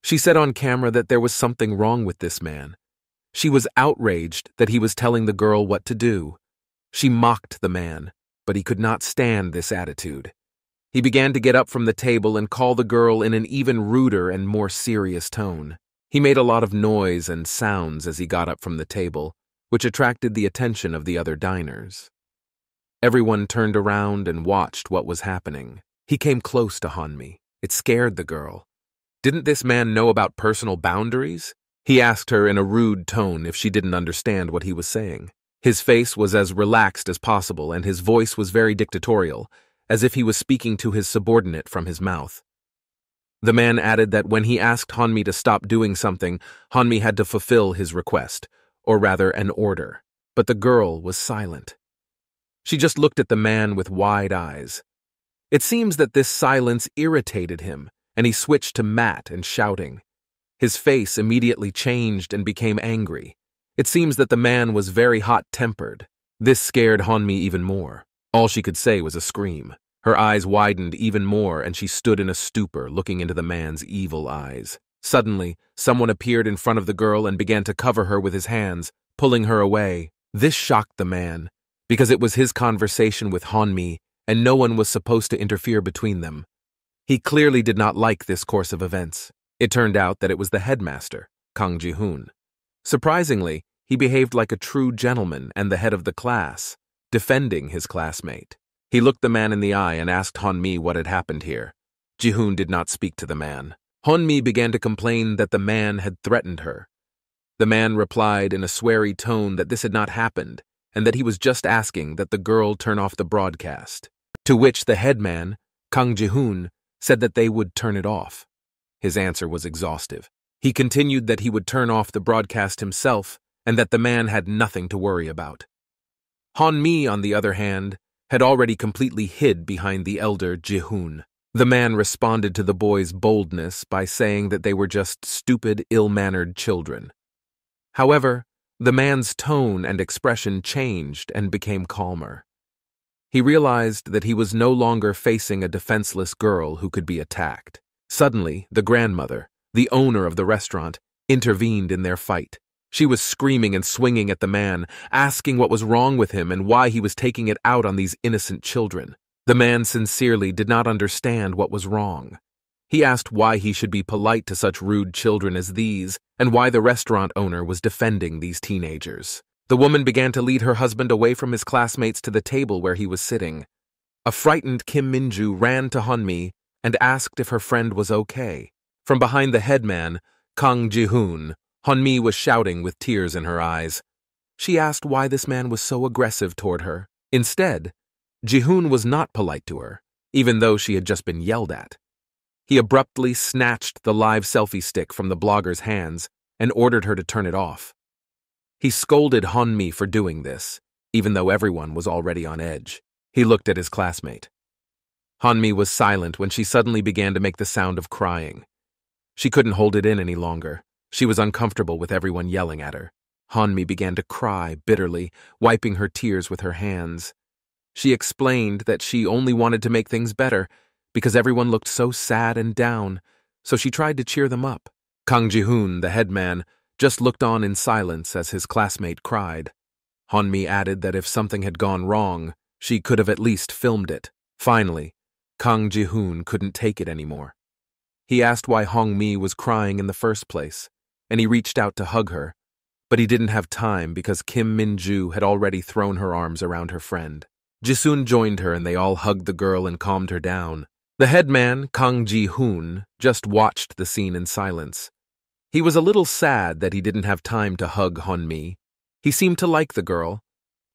She said on camera that there was something wrong with this man. She was outraged that he was telling the girl what to do. She mocked the man, but he could not stand this attitude. He began to get up from the table and call the girl in an even ruder and more serious tone. He made a lot of noise and sounds as he got up from the table, which attracted the attention of the other diners. Everyone turned around and watched what was happening. He came close to Yeon-mi. It scared the girl. Didn't this man know about personal boundaries? He asked her in a rude tone if she didn't understand what he was saying. His face was as relaxed as possible and his voice was very dictatorial, as if he was speaking to his subordinate from his mouth. The man added that when he asked Yeon-mi to stop doing something, Yeon-mi had to fulfill his request, or rather an order. But the girl was silent. She just looked at the man with wide eyes. It seems that this silence irritated him, and he switched to Matt and shouting. His face immediately changed and became angry. It seems that the man was very hot-tempered. This scared Yeon-mi even more. All she could say was a scream. Her eyes widened even more, and she stood in a stupor, looking into the man's evil eyes. Suddenly, someone appeared in front of the girl and began to cover her with his hands, pulling her away. This shocked the man, because it was his conversation with Yeon-mi, and no one was supposed to interfere between them. He clearly did not like this course of events. It turned out that it was the headmaster, Kang Ji-hoon. Surprisingly, he behaved like a true gentleman and the head of the class, defending his classmate. He looked the man in the eye and asked Yeon-mi what had happened here. Ji-hoon did not speak to the man. Yeon-mi began to complain that the man had threatened her. The man replied in a sweary tone that this had not happened, and that he was just asking that the girl turn off the broadcast. To which the headman, Kang Ji-hoon said that they would turn it off. His answer was exhaustive. He continued that he would turn off the broadcast himself and that the man had nothing to worry about. Han-mi, on the other hand, had already completely hid behind the elder Ji-hoon. The man responded to the boy's boldness by saying that they were just stupid, ill-mannered children. However, the man's tone and expression changed and became calmer. He realized that he was no longer facing a defenseless girl who could be attacked. Suddenly, the grandmother, the owner of the restaurant, intervened in their fight. She was screaming and swinging at the man, asking what was wrong with him and why he was taking it out on these innocent children. The man sincerely did not understand what was wrong. He asked why he should be polite to such rude children as these, and why the restaurant owner was defending these teenagers. The woman began to lead her husband away from his classmates to the table where he was sitting. A frightened Kim Min-ju ran to Han-mi and asked if her friend was okay. From behind the headman, Kang Ji-hoon, Han-mi was shouting with tears in her eyes. She asked why this man was so aggressive toward her. Instead, Ji-hoon was not polite to her, even though she had just been yelled at. He abruptly snatched the live selfie stick from the blogger's hands and ordered her to turn it off. He scolded Han-mi for doing this, even though everyone was already on edge. He looked at his classmate. Han-mi was silent when she suddenly began to make the sound of crying. She couldn't hold it in any longer. She was uncomfortable with everyone yelling at her. Han-mi began to cry bitterly, wiping her tears with her hands. She explained that she only wanted to make things better because everyone looked so sad and down, so she tried to cheer them up. Kang Ji-hoon, the headman, just looked on in silence as his classmate cried. Han-mi added that if something had gone wrong, she could have at least filmed it. Finally, Kang Ji-hoon couldn't take it anymore. He asked why Han-mi was crying in the first place, and he reached out to hug her, but he didn't have time because Kim Min-ju had already thrown her arms around her friend. Ji-soon joined her and they all hugged the girl and calmed her down. The headman, Kang Ji-hoon, just watched the scene in silence. He was a little sad that he didn't have time to hug Han-mi. He seemed to like the girl.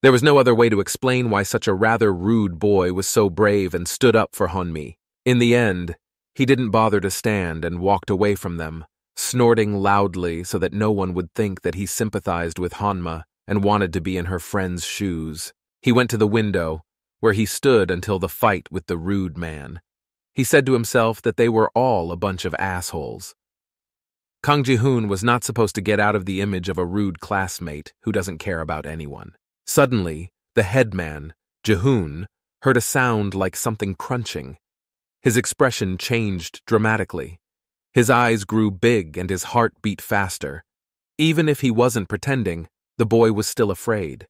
There was no other way to explain why such a rather rude boy was so brave and stood up for Han-mi. In the end, he didn't bother to stand and walked away from them, snorting loudly so that no one would think that he sympathized with Hanma and wanted to be in her friend's shoes. He went to the window, where he stood until the fight with the rude man. He said to himself that they were all a bunch of assholes. Kang Ji-hoon was not supposed to get out of the image of a rude classmate who doesn't care about anyone. Suddenly, the headman, Ji-hoon, heard a sound like something crunching. His expression changed dramatically. His eyes grew big and his heart beat faster. Even if he wasn't pretending, the boy was still afraid.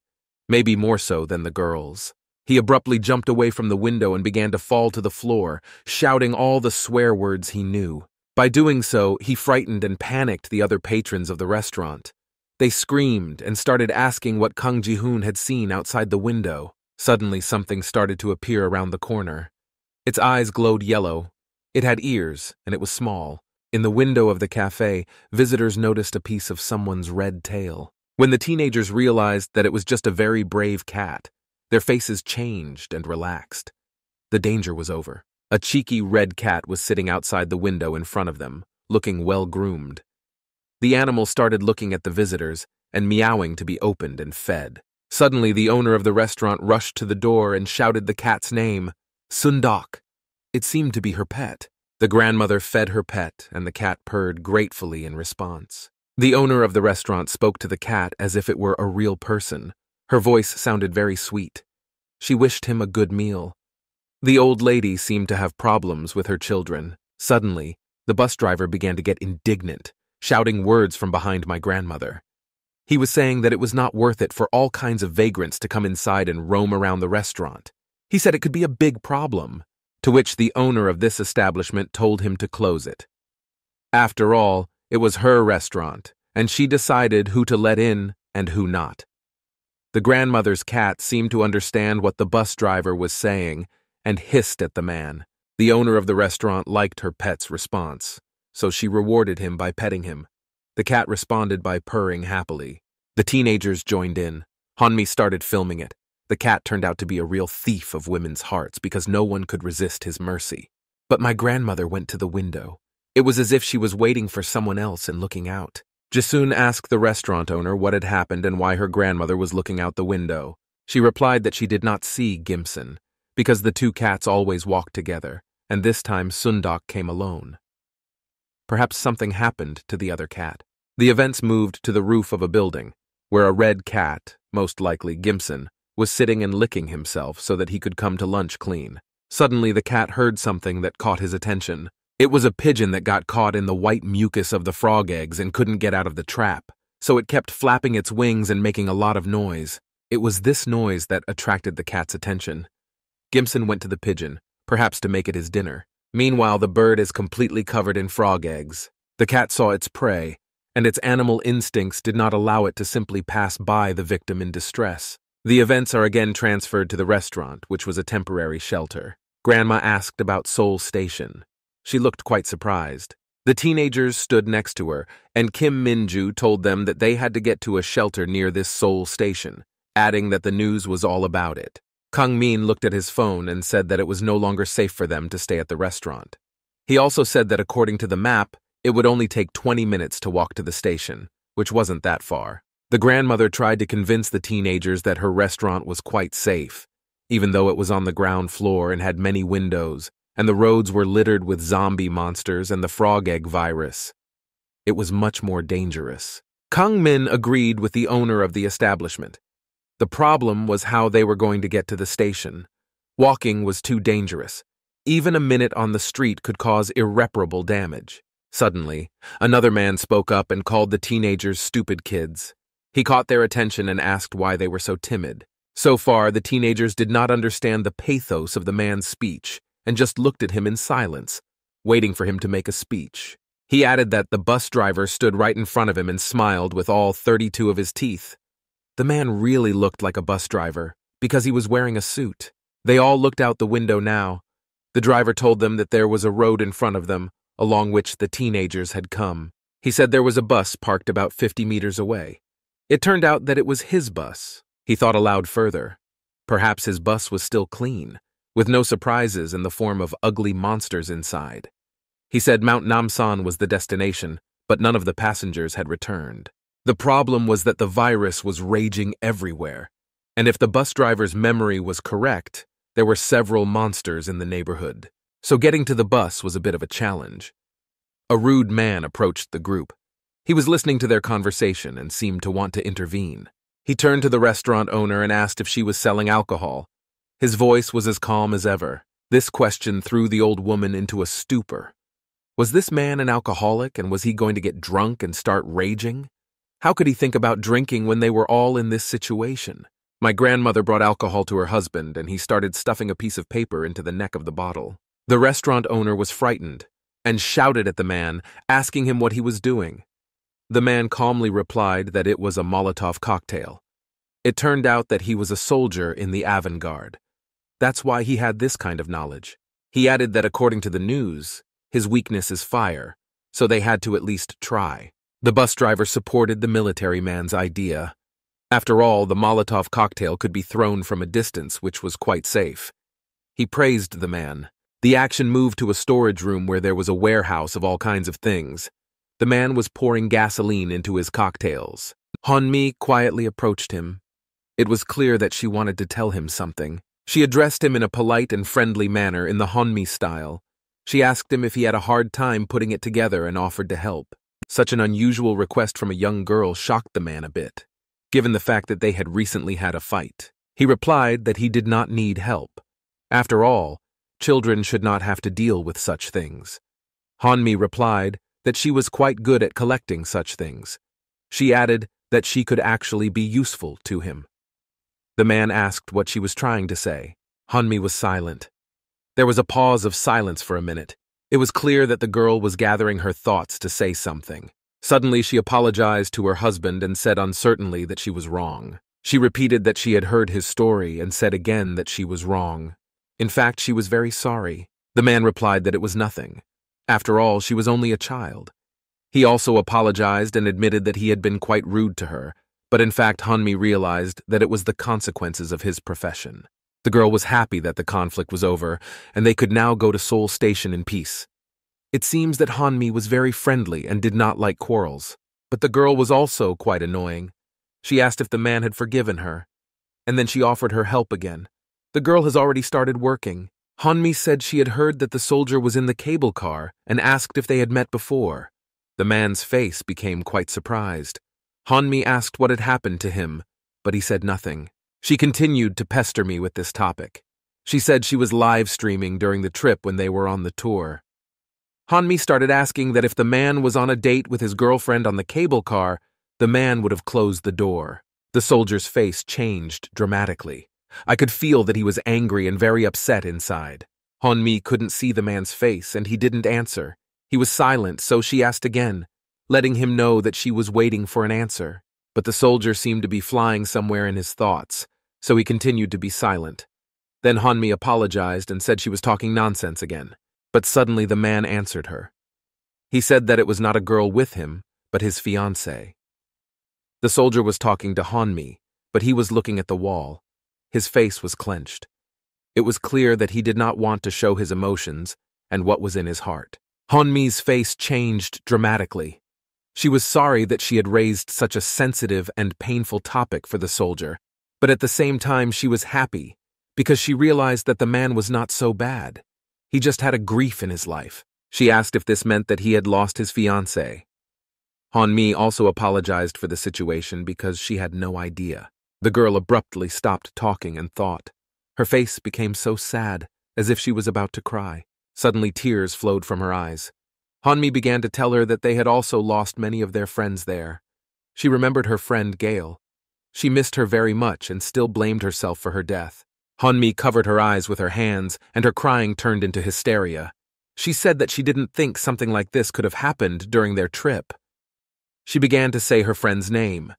Maybe more so than the girls. He abruptly jumped away from the window and began to fall to the floor, shouting all the swear words he knew. By doing so, he frightened and panicked the other patrons of the restaurant. They screamed and started asking what Kang Ji-hoon had seen outside the window. Suddenly, something started to appear around the corner. Its eyes glowed yellow. It had ears, and it was small. In the window of the cafe, visitors noticed a piece of someone's red tail. When the teenagers realized that it was just a very brave cat, their faces changed and relaxed. The danger was over. A cheeky red cat was sitting outside the window in front of them, looking well-groomed. The animal started looking at the visitors and meowing to be opened and fed. Suddenly, the owner of the restaurant rushed to the door and shouted the cat's name, Sundok. It seemed to be her pet. The grandmother fed her pet, and the cat purred gratefully in response. The owner of the restaurant spoke to the cat as if it were a real person. Her voice sounded very sweet. She wished him a good meal. The old lady seemed to have problems with her children. Suddenly, the bus driver began to get indignant, shouting words from behind my grandmother. He was saying that it was not worth it for all kinds of vagrants to come inside and roam around the restaurant. He said it could be a big problem, to which the owner of this establishment told him to close it. After all, it was her restaurant, and she decided who to let in and who not. The grandmother's cat seemed to understand what the bus driver was saying and hissed at the man. The owner of the restaurant liked her pet's response, so she rewarded him by petting him. The cat responded by purring happily. The teenagers joined in. Han-mi started filming it. The cat turned out to be a real thief of women's hearts because no one could resist his mercy. But my grandmother went to the window. It was as if she was waiting for someone else and looking out. Jasun asked the restaurant owner what had happened and why her grandmother was looking out the window. She replied that she did not see Gimson, because the two cats always walked together, and this time Sundok came alone. Perhaps something happened to the other cat. The events moved to the roof of a building, where a red cat, most likely Gimson, was sitting and licking himself so that he could come to lunch clean. Suddenly the cat heard something that caught his attention. It was a pigeon that got caught in the white mucus of the frog eggs and couldn't get out of the trap, so it kept flapping its wings and making a lot of noise. It was this noise that attracted the cat's attention. Gimson went to the pigeon, perhaps to make it his dinner. Meanwhile, the bird is completely covered in frog eggs. The cat saw its prey, and its animal instincts did not allow it to simply pass by the victim in distress. The events are again transferred to the restaurant, which was a temporary shelter. Grandma asked about Seoul Station. She looked quite surprised. The teenagers stood next to her, and Kim Min-ju told them that they had to get to a shelter near this Seoul Station, adding that the news was all about it. Kang Min looked at his phone and said that it was no longer safe for them to stay at the restaurant. He also said that according to the map, it would only take 20 minutes to walk to the station, which wasn't that far. The grandmother tried to convince the teenagers that her restaurant was quite safe, even though it was on the ground floor and had many windows, and the roads were littered with zombie monsters and the frog egg virus. It was much more dangerous. Kang Min agreed with the owner of the establishment. The problem was how they were going to get to the station. Walking was too dangerous. Even a minute on the street could cause irreparable damage. Suddenly, another man spoke up and called the teenagers stupid kids. He caught their attention and asked why they were so timid. So far, the teenagers did not understand the pathos of the man's speech and just looked at him in silence, waiting for him to make a speech. He added that the bus driver stood right in front of him and smiled with all 32 of his teeth. The man really looked like a bus driver because he was wearing a suit. They all looked out the window now. The driver told them that there was a road in front of them, along which the teenagers had come. He said there was a bus parked about 50 meters away. It turned out that it was his bus. He thought aloud further. Perhaps his bus was still clean, with no surprises in the form of ugly monsters inside. He said Mount Namsan was the destination, but none of the passengers had returned. The problem was that the virus was raging everywhere, and if the bus driver's memory was correct, there were several monsters in the neighborhood. So getting to the bus was a bit of a challenge. A rude man approached the group. He was listening to their conversation and seemed to want to intervene. He turned to the restaurant owner and asked if she was selling alcohol. His voice was as calm as ever. This question threw the old woman into a stupor. Was this man an alcoholic, and was he going to get drunk and start raging? How could he think about drinking when they were all in this situation? My grandmother brought alcohol to her husband, and he started stuffing a piece of paper into the neck of the bottle. The restaurant owner was frightened and shouted at the man, asking him what he was doing. The man calmly replied that it was a Molotov cocktail. It turned out that he was a soldier in the avant-garde. That's why he had this kind of knowledge. He added that according to the news, his weakness is fire, so they had to at least try. The bus driver supported the military man's idea. After all, the Molotov cocktail could be thrown from a distance, which was quite safe. He praised the man. The action moved to a storage room where there was a warehouse of all kinds of things. The man was pouring gasoline into his cocktails. Yeon-mi quietly approached him. It was clear that she wanted to tell him something. She addressed him in a polite and friendly manner in the Yeon-mi style. She asked him if he had a hard time putting it together and offered to help. Such an unusual request from a young girl shocked the man a bit, given the fact that they had recently had a fight. He replied that he did not need help. After all, children should not have to deal with such things. Yeon-mi replied that she was quite good at collecting such things. She added that she could actually be useful to him. The man asked what she was trying to say. Yeon-mi was silent. There was a pause of silence for a minute. It was clear that the girl was gathering her thoughts to say something. Suddenly she apologized to her husband and said uncertainly that she was wrong. She repeated that she had heard his story and said again that she was wrong. In fact, she was very sorry. The man replied that it was nothing. After all, she was only a child. He also apologized and admitted that he had been quite rude to her, But in fact, Hanmi realized that it was the consequences of his profession. The girl was happy that the conflict was over, and they could now go to Seoul Station in peace. It seems that Hanmi was very friendly and did not like quarrels. But the girl was also quite annoying. She asked if the man had forgiven her, and then she offered her help again. The girl has already started working. Hanmi said she had heard that the soldier was in the cable car and asked if they had met before. The man's face became quite surprised. Hanmi asked what had happened to him, but he said nothing. She continued to pester me with this topic. She said she was live streaming during the trip when they were on the tour. Hanmi started asking that if the man was on a date with his girlfriend on the cable car, the man would have closed the door. The soldier's face changed dramatically. I could feel that he was angry and very upset inside. Hanmi couldn't see the man's face, and he didn't answer. He was silent, so she asked again, letting him know that she was waiting for an answer. But the soldier seemed to be flying somewhere in his thoughts, so he continued to be silent. Then Hanmi apologized and said she was talking nonsense again. But suddenly the man answered her. He said that it was not a girl with him, but his fiancée. The soldier was talking to Hanmi, but he was looking at the wall. His face was clenched. It was clear that he did not want to show his emotions and what was in his heart. Hanmi's face changed dramatically. She was sorry that she had raised such a sensitive and painful topic for the soldier, but at the same time she was happy because she realized that the man was not so bad. He just had a grief in his life. She asked if this meant that he had lost his fiancée. Hanmi also apologized for the situation because she had no idea. The girl abruptly stopped talking and thought. Her face became so sad, as if she was about to cry. Suddenly tears flowed from her eyes. Hanmi began to tell her that they had also lost many of their friends there. She remembered her friend Gail. She missed her very much and still blamed herself for her death. Hanmi covered her eyes with her hands, and her crying turned into hysteria. She said that she didn't think something like this could have happened during their trip. She began to say her friend's name.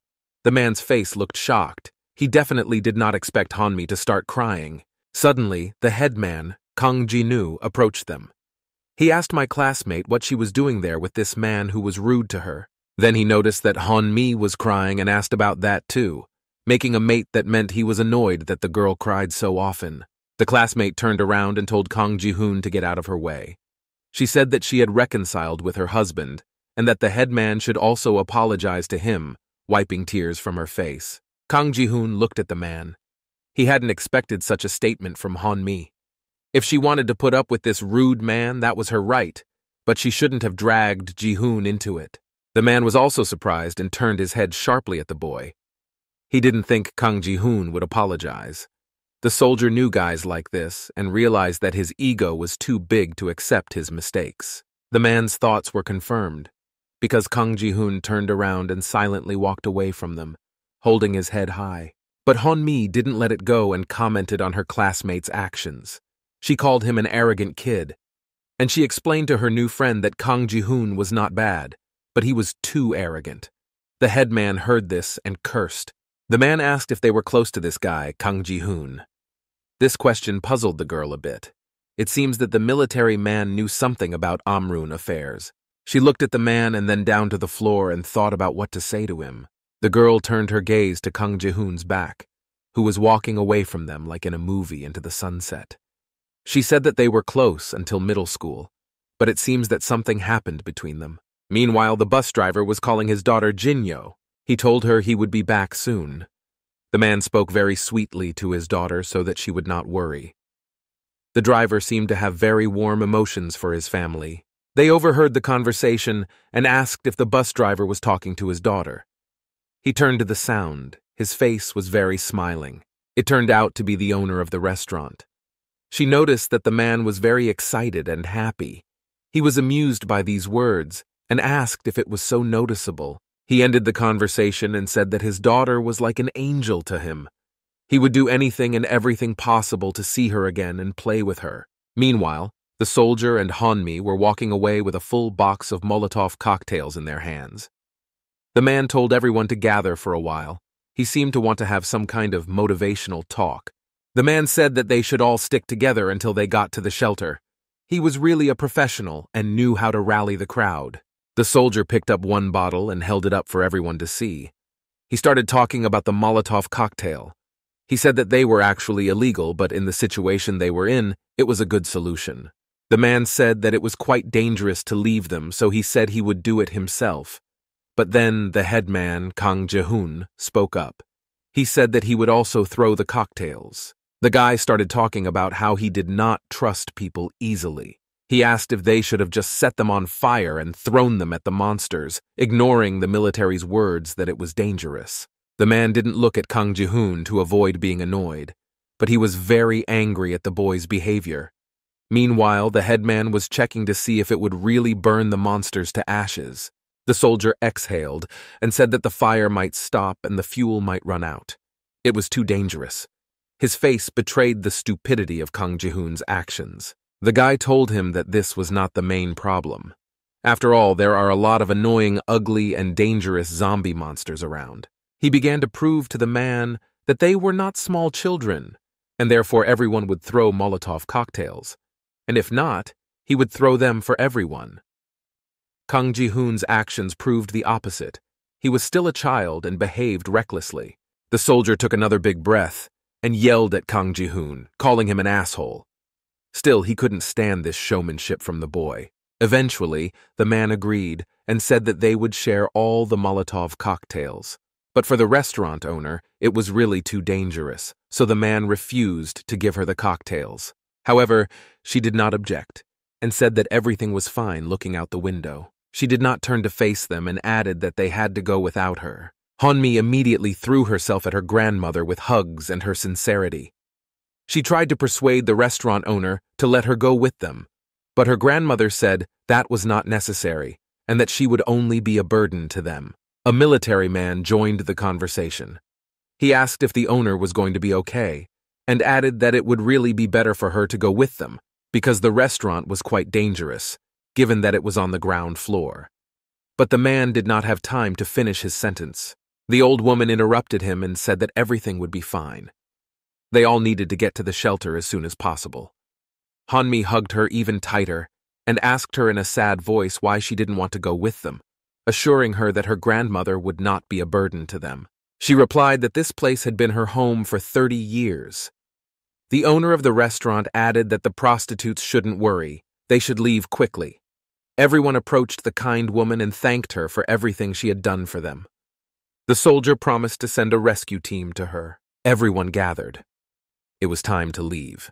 The man's face looked shocked. He definitely did not expect Hanmi to start crying. Suddenly, the head man, Kang Ji-nu, approached them. He asked my classmate what she was doing there with this man who was rude to her. Then he noticed that Hanmi was crying and asked about that too, making a mate that meant he was annoyed that the girl cried so often. The classmate turned around and told Kang Ji-hoon to get out of her way. She said that she had reconciled with her husband, and that the head man should also apologize to him, wiping tears from her face. Kang Ji-hoon looked at the man. He hadn't expected such a statement from Hanmi. If she wanted to put up with this rude man, that was her right, but she shouldn't have dragged Ji-hoon into it. The man was also surprised and turned his head sharply at the boy. He didn't think Kang Ji-hoon would apologize. The soldier knew guys like this and realized that his ego was too big to accept his mistakes. The man's thoughts were confirmed, because Kang Ji-hoon turned around and silently walked away from them, holding his head high. But Hanmi didn't let it go and commented on her classmate's actions. She called him an arrogant kid, and she explained to her new friend that Kang Ji-hoon was not bad, but he was too arrogant. The head man heard this and cursed. The man asked if they were close to this guy, Kang Ji-hoon. This question puzzled the girl a bit. It seems that the military man knew something about Amrun affairs. She looked at the man and then down to the floor and thought about what to say to him. The girl turned her gaze to Kang Ji-hoon's back, who was walking away from them like in a movie into the sunset. She said that they were close until middle school, but it seems that something happened between them. Meanwhile, the bus driver was calling his daughter Jinyo. He told her he would be back soon. The man spoke very sweetly to his daughter so that she would not worry. The driver seemed to have very warm emotions for his family. They overheard the conversation and asked if the bus driver was talking to his daughter. He turned to the sound. His face was very smiling. It turned out to be the owner of the restaurant. She noticed that the man was very excited and happy. He was amused by these words and asked if it was so noticeable. He ended the conversation and said that his daughter was like an angel to him. He would do anything and everything possible to see her again and play with her. Meanwhile, the soldier and Hanmi were walking away with a full box of Molotov cocktails in their hands. The man told everyone to gather for a while. He seemed to want to have some kind of motivational talk. The man said that they should all stick together until they got to the shelter. He was really a professional and knew how to rally the crowd. The soldier picked up one bottle and held it up for everyone to see. He started talking about the Molotov cocktail. He said that they were actually illegal, but in the situation they were in, it was a good solution. The man said that it was quite dangerous to leave them, so he said he would do it himself. But then the head man, Kang Ji-hoon, spoke up. He said that he would also throw the cocktails. The guy started talking about how he did not trust people easily. He asked if they should have just set them on fire and thrown them at the monsters, ignoring the military's words that it was dangerous. The man didn't look at Kang Ji-hoon to avoid being annoyed, but he was very angry at the boy's behavior. Meanwhile, the headman was checking to see if it would really burn the monsters to ashes. The soldier exhaled and said that the fire might stop and the fuel might run out. It was too dangerous. His face betrayed the stupidity of Kang Ji-hoon's actions. The guy told him that this was not the main problem. After all, there are a lot of annoying, ugly, and dangerous zombie monsters around. He began to prove to the man that they were not small children, and therefore everyone would throw Molotov cocktails. And if not, he would throw them for everyone. Kang Ji-hoon's actions proved the opposite. He was still a child and behaved recklessly. The soldier took another big breath and yelled at Kang Ji-hoon, calling him an asshole. Still, he couldn't stand this showmanship from the boy. Eventually, the man agreed and said that they would share all the Molotov cocktails. But for the restaurant owner, it was really too dangerous, so the man refused to give her the cocktails. However, she did not object and said that everything was fine looking out the window. She did not turn to face them and added that they had to go without her. Yeon-mi immediately threw herself at her grandmother with hugs and her sincerity. She tried to persuade the restaurant owner to let her go with them, but her grandmother said that was not necessary and that she would only be a burden to them. A military man joined the conversation. He asked if the owner was going to be okay and added that it would really be better for her to go with them because the restaurant was quite dangerous, given that it was on the ground floor. But the man did not have time to finish his sentence. The old woman interrupted him and said that everything would be fine. They all needed to get to the shelter as soon as possible. Yeon-mi hugged her even tighter and asked her in a sad voice why she didn't want to go with them, assuring her that her grandmother would not be a burden to them. She replied that this place had been her home for 30 years. The owner of the restaurant added that the prostitutes shouldn't worry, they should leave quickly. Everyone approached the kind woman and thanked her for everything she had done for them. The soldier promised to send a rescue team to her. Everyone gathered. It was time to leave.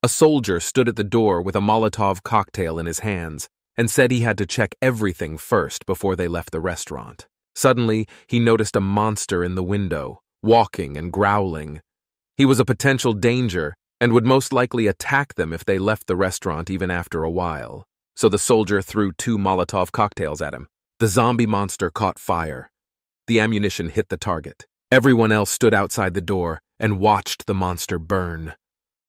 A soldier stood at the door with a Molotov cocktail in his hands and said he had to check everything first before they left the restaurant. Suddenly, he noticed a monster in the window, walking and growling. He was a potential danger and would most likely attack them if they left the restaurant even after a while. So the soldier threw 2 Molotov cocktails at him. The zombie monster caught fire. The ammunition hit the target. Everyone else stood outside the door and watched the monster burn.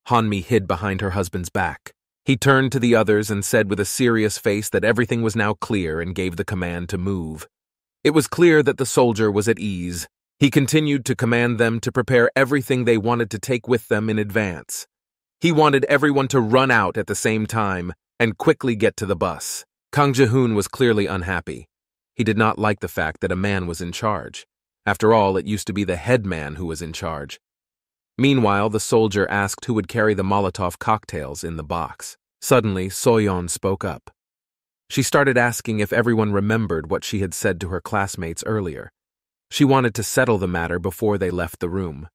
Yeon-mi hid behind her husband's back. He turned to the others and said with a serious face that everything was now clear and gave the command to move. It was clear that the soldier was at ease. He continued to command them to prepare everything they wanted to take with them in advance. He wanted everyone to run out at the same time and quickly get to the bus. Kang Ji-hoon was clearly unhappy. He did not like the fact that a man was in charge. After all, it used to be the head man who was in charge. Meanwhile, the soldier asked who would carry the Molotov cocktails in the box. Suddenly, Soyon spoke up. She started asking if everyone remembered what she had said to her classmates earlier. She wanted to settle the matter before they left the room.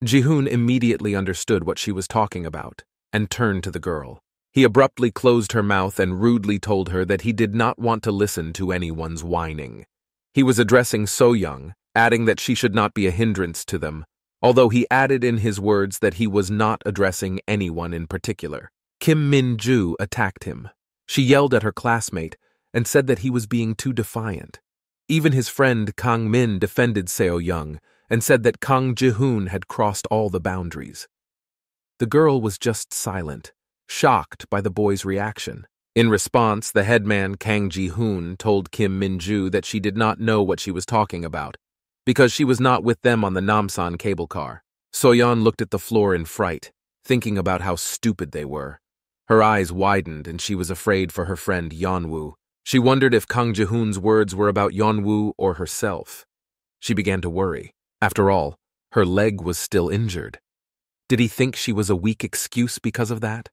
Ji-hoon immediately understood what she was talking about and turned to the girl. He abruptly closed her mouth and rudely told her that he did not want to listen to anyone's whining. He was addressing So-young, adding that she should not be a hindrance to them, although he added in his words that he was not addressing anyone in particular. Kim Min-ju attacked him. She yelled at her classmate and said that he was being too defiant. Even his friend Kang Min defended Seo-young and said that Kang Ji-hoon had crossed all the boundaries. The girl was just silent, shocked by the boy's reaction. In response, the headman Kang Ji-hoon told Kim Min-ju that she did not know what she was talking about, because she was not with them on the Namsan cable car. Soyon looked at the floor in fright, thinking about how stupid they were. Her eyes widened and she was afraid for her friend Yeon-woo. She wondered if Kang Ji-hoon's words were about Yeon-woo or herself. She began to worry. After all, her leg was still injured. Did he think she was a weak excuse because of that?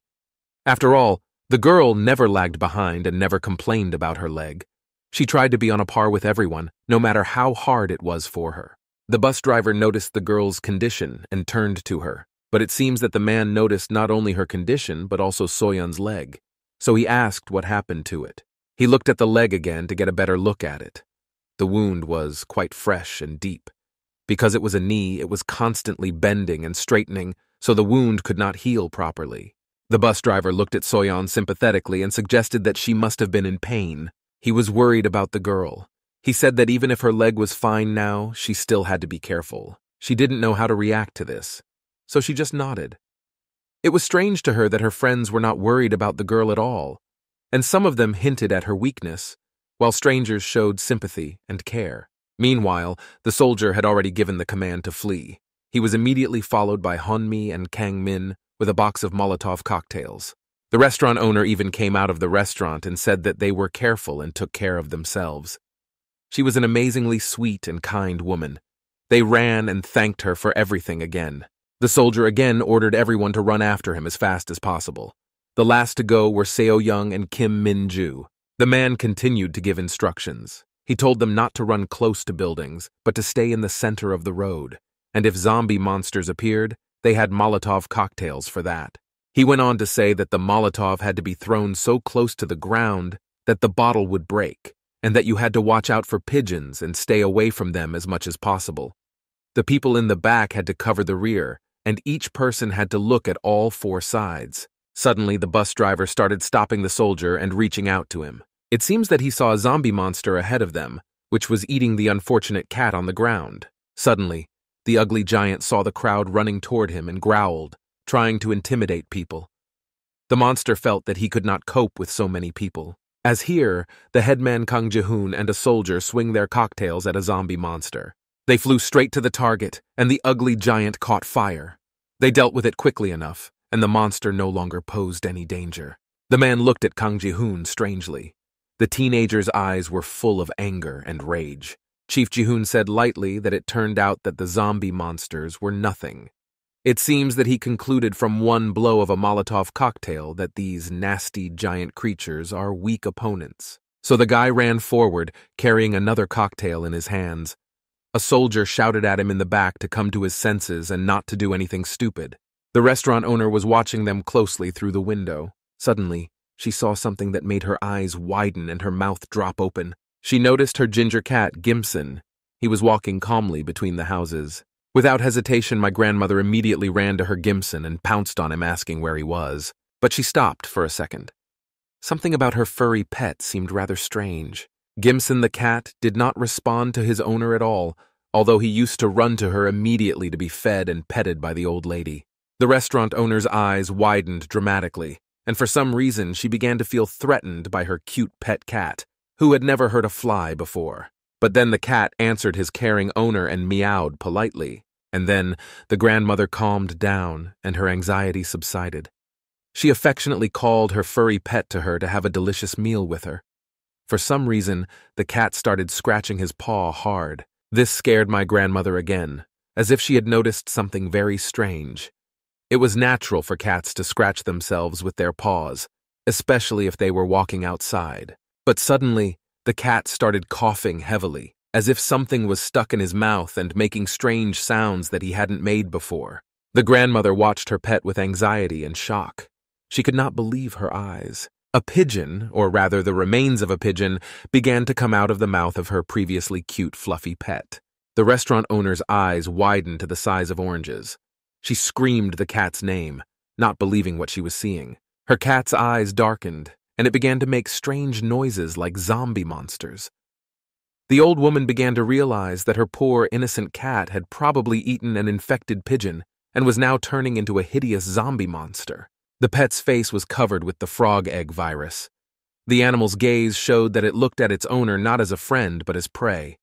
After all, the girl never lagged behind and never complained about her leg. She tried to be on a par with everyone, no matter how hard it was for her. The bus driver noticed the girl's condition and turned to her, but it seems that the man noticed not only her condition but also Soyon's leg. So he asked what happened to it. He looked at the leg again to get a better look at it. The wound was quite fresh and deep. Because it was a knee, it was constantly bending and straightening, so the wound could not heal properly. The bus driver looked at Soyon sympathetically and suggested that she must have been in pain. He was worried about the girl. He said that even if her leg was fine now, she still had to be careful. She didn't know how to react to this, so she just nodded. It was strange to her that her friends were not worried about the girl at all, and some of them hinted at her weakness, while strangers showed sympathy and care. Meanwhile, the soldier had already given the command to flee. He was immediately followed by Hunmi and Kang-min with a box of Molotov cocktails. The restaurant owner even came out of the restaurant and said that they were careful and took care of themselves. She was an amazingly sweet and kind woman. They ran and thanked her for everything again. The soldier again ordered everyone to run after him as fast as possible. The last to go were Seo-young and Kim Min-ju. The man continued to give instructions. He told them not to run close to buildings, but to stay in the center of the road. And if zombie monsters appeared, they had Molotov cocktails for that. He went on to say that the Molotov had to be thrown so close to the ground that the bottle would break, and that you had to watch out for pigeons and stay away from them as much as possible. The people in the back had to cover the rear, and each person had to look at all four sides. Suddenly, the bus driver started stopping the soldier and reaching out to him. It seems that he saw a zombie monster ahead of them, which was eating the unfortunate cat on the ground. Suddenly, the ugly giant saw the crowd running toward him and growled, trying to intimidate people. The monster felt that he could not cope with so many people. As here, the headman Kang Ji-hoon and a soldier swing their cocktails at a zombie monster. They flew straight to the target, and the ugly giant caught fire. They dealt with it quickly enough, and the monster no longer posed any danger. The man looked at Kang Ji-hoon strangely. The teenager's eyes were full of anger and rage. Chief Ji-hoon said lightly that it turned out that the zombie monsters were nothing. It seems that he concluded from one blow of a Molotov cocktail that these nasty giant creatures are weak opponents. So the guy ran forward, carrying another cocktail in his hands. A soldier shouted at him in the back to come to his senses and not to do anything stupid. The restaurant owner was watching them closely through the window. Suddenly, she saw something that made her eyes widen and her mouth drop open. She noticed her ginger cat, Gimson. He was walking calmly between the houses. Without hesitation, my grandmother immediately ran to her Gimson and pounced on him, asking where he was. But she stopped for a second. Something about her furry pet seemed rather strange. Gimson the cat did not respond to his owner at all, although he used to run to her immediately to be fed and petted by the old lady. The restaurant owner's eyes widened dramatically, and for some reason she began to feel threatened by her cute pet cat, who had never hurt a fly before. But then the cat answered his caring owner and meowed politely, and then the grandmother calmed down and her anxiety subsided. She affectionately called her furry pet to her to have a delicious meal with her. For some reason, the cat started scratching his paw hard. This scared my grandmother again, as if she had noticed something very strange. It was natural for cats to scratch themselves with their paws, especially if they were walking outside. But suddenly, the cat started coughing heavily, as if something was stuck in his mouth and making strange sounds that he hadn't made before. The grandmother watched her pet with anxiety and shock. She could not believe her eyes. A pigeon, or rather the remains of a pigeon, began to come out of the mouth of her previously cute, fluffy pet. The restaurant owner's eyes widened to the size of oranges. She screamed the cat's name, not believing what she was seeing. Her cat's eyes darkened, and it began to make strange noises like zombie monsters. The old woman began to realize that her poor, innocent cat had probably eaten an infected pigeon and was now turning into a hideous zombie monster. The pet's face was covered with the frog egg virus. The animal's gaze showed that it looked at its owner not as a friend but as prey.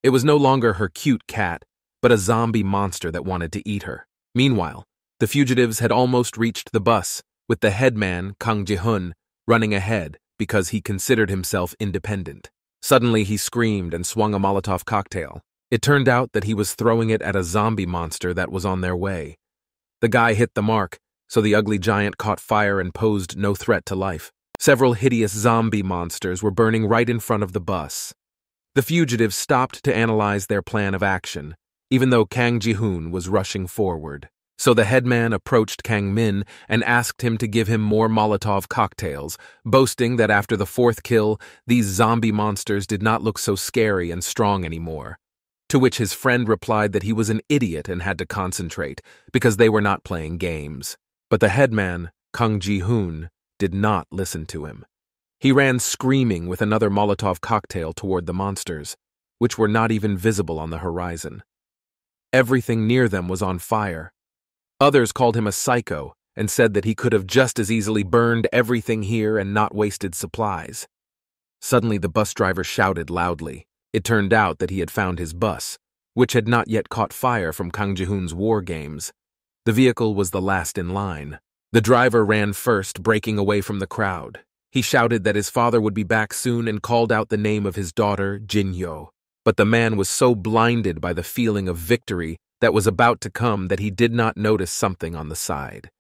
It was no longer her cute cat, but a zombie monster that wanted to eat her. Meanwhile, the fugitives had almost reached the bus, with the headman, Kang Ji-hoon, running ahead because he considered himself independent. Suddenly he screamed and swung a Molotov cocktail. It turned out that he was throwing it at a zombie monster that was on their way. The guy hit the mark, so the ugly giant caught fire and posed no threat to life. Several hideous zombie monsters were burning right in front of the bus. The fugitives stopped to analyze their plan of action, even though Kang Ji-hoon was rushing forward. So the headman approached Kang Min and asked him to give him more Molotov cocktails, boasting that after the fourth kill, these zombie monsters did not look so scary and strong anymore. To which his friend replied that he was an idiot and had to concentrate, because they were not playing games. But the headman, Kang Ji-hoon, did not listen to him. He ran screaming with another Molotov cocktail toward the monsters, which were not even visible on the horizon. Everything near them was on fire. Others called him a psycho and said that he could have just as easily burned everything here and not wasted supplies. Suddenly the bus driver shouted loudly. It turned out that he had found his bus, which had not yet caught fire from Kang Ji-hoon's war games. The vehicle was the last in line. The driver ran first, breaking away from the crowd. He shouted that his father would be back soon and called out the name of his daughter, Jin-yo. But the man was so blinded by the feeling of victory that was about to come that he did not notice something on the side.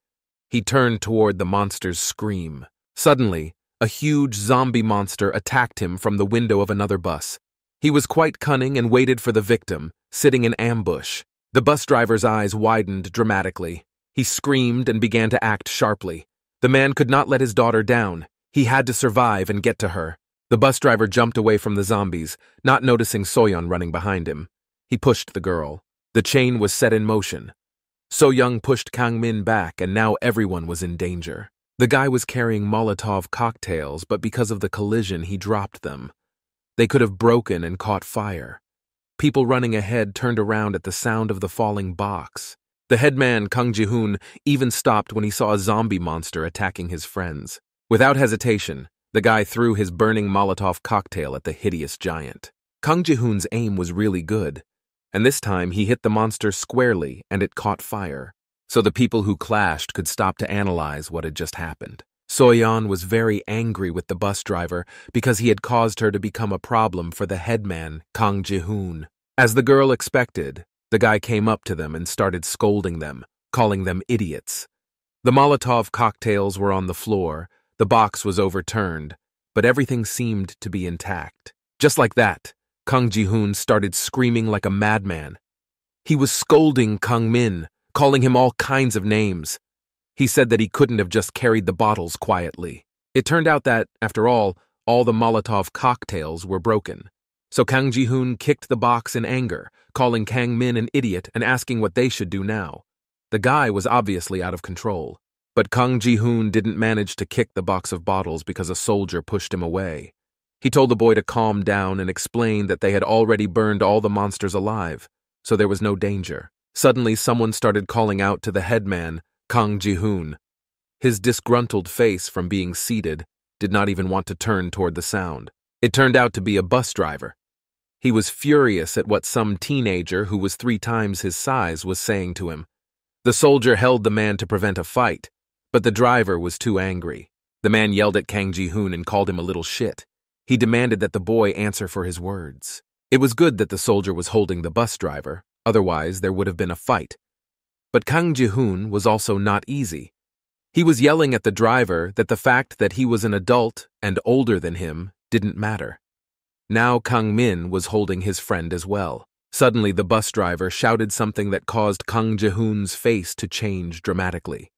He turned toward the monster's scream. Suddenly, a huge zombie monster attacked him from the window of another bus. He was quite cunning and waited for the victim, sitting in ambush. The bus driver's eyes widened dramatically. He screamed and began to act sharply. The man could not let his daughter down. He had to survive and get to her. The bus driver jumped away from the zombies, not noticing Soyon running behind him. He pushed the girl. The chain was set in motion. So-young pushed Kang Min back, and now everyone was in danger. The guy was carrying Molotov cocktails, but because of the collision, he dropped them. They could have broken and caught fire. People running ahead turned around at the sound of the falling box. The headman, Kang Ji-hoon, even stopped when he saw a zombie monster attacking his friends. Without hesitation, the guy threw his burning Molotov cocktail at the hideous giant. Kang Ji-hoon's aim was really good, and this time he hit the monster squarely and it caught fire, so the people who clashed could stop to analyze what had just happened. Soyon was very angry with the bus driver because he had caused her to become a problem for the headman, Kang Ji-hoon. As the girl expected, the guy came up to them and started scolding them, calling them idiots. The Molotov cocktails were on the floor, the box was overturned, but everything seemed to be intact. Just like that, Kang Ji-hoon started screaming like a madman. He was scolding Kang Min, calling him all kinds of names. He said that he couldn't have just carried the bottles quietly. It turned out that, after all the Molotov cocktails were broken. So Kang Ji-hoon kicked the box in anger, calling Kang Min an idiot and asking what they should do now. The guy was obviously out of control. But Kang Ji-hoon didn't manage to kick the box of bottles because a soldier pushed him away. He told the boy to calm down and explained that they had already burned all the monsters alive, so there was no danger. Suddenly, someone started calling out to the headman, Kang Ji-hoon. His disgruntled face from being seated did not even want to turn toward the sound. It turned out to be a bus driver. He was furious at what some teenager who was 3 times his size was saying to him. The soldier held the man to prevent a fight, but the driver was too angry. The man yelled at Kang Ji-hoon and called him a little shit. He demanded that the boy answer for his words. It was good that the soldier was holding the bus driver, otherwise there would have been a fight. But Kang Ji-hoon was also not easy. He was yelling at the driver that the fact that he was an adult and older than him didn't matter. Now Kang Min was holding his friend as well. Suddenly the bus driver shouted something that caused Kang Ji-hoon's face to change dramatically.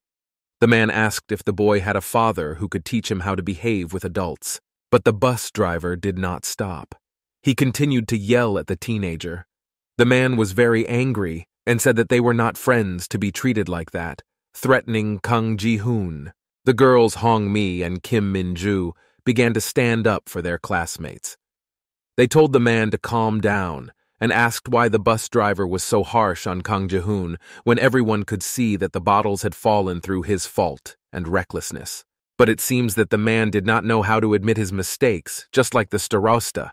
The man asked if the boy had a father who could teach him how to behave with adults. But the bus driver did not stop. He continued to yell at the teenager. The man was very angry and said that they were not friends to be treated like that, threatening Kang Ji-hoon. The girls Hong Mi and Kim Min-ju began to stand up for their classmates. They told the man to calm down and asked why the bus driver was so harsh on Kang Ji-hoon when everyone could see that the bottles had fallen through his fault and recklessness. But it seems that the man did not know how to admit his mistakes, just like the starosta.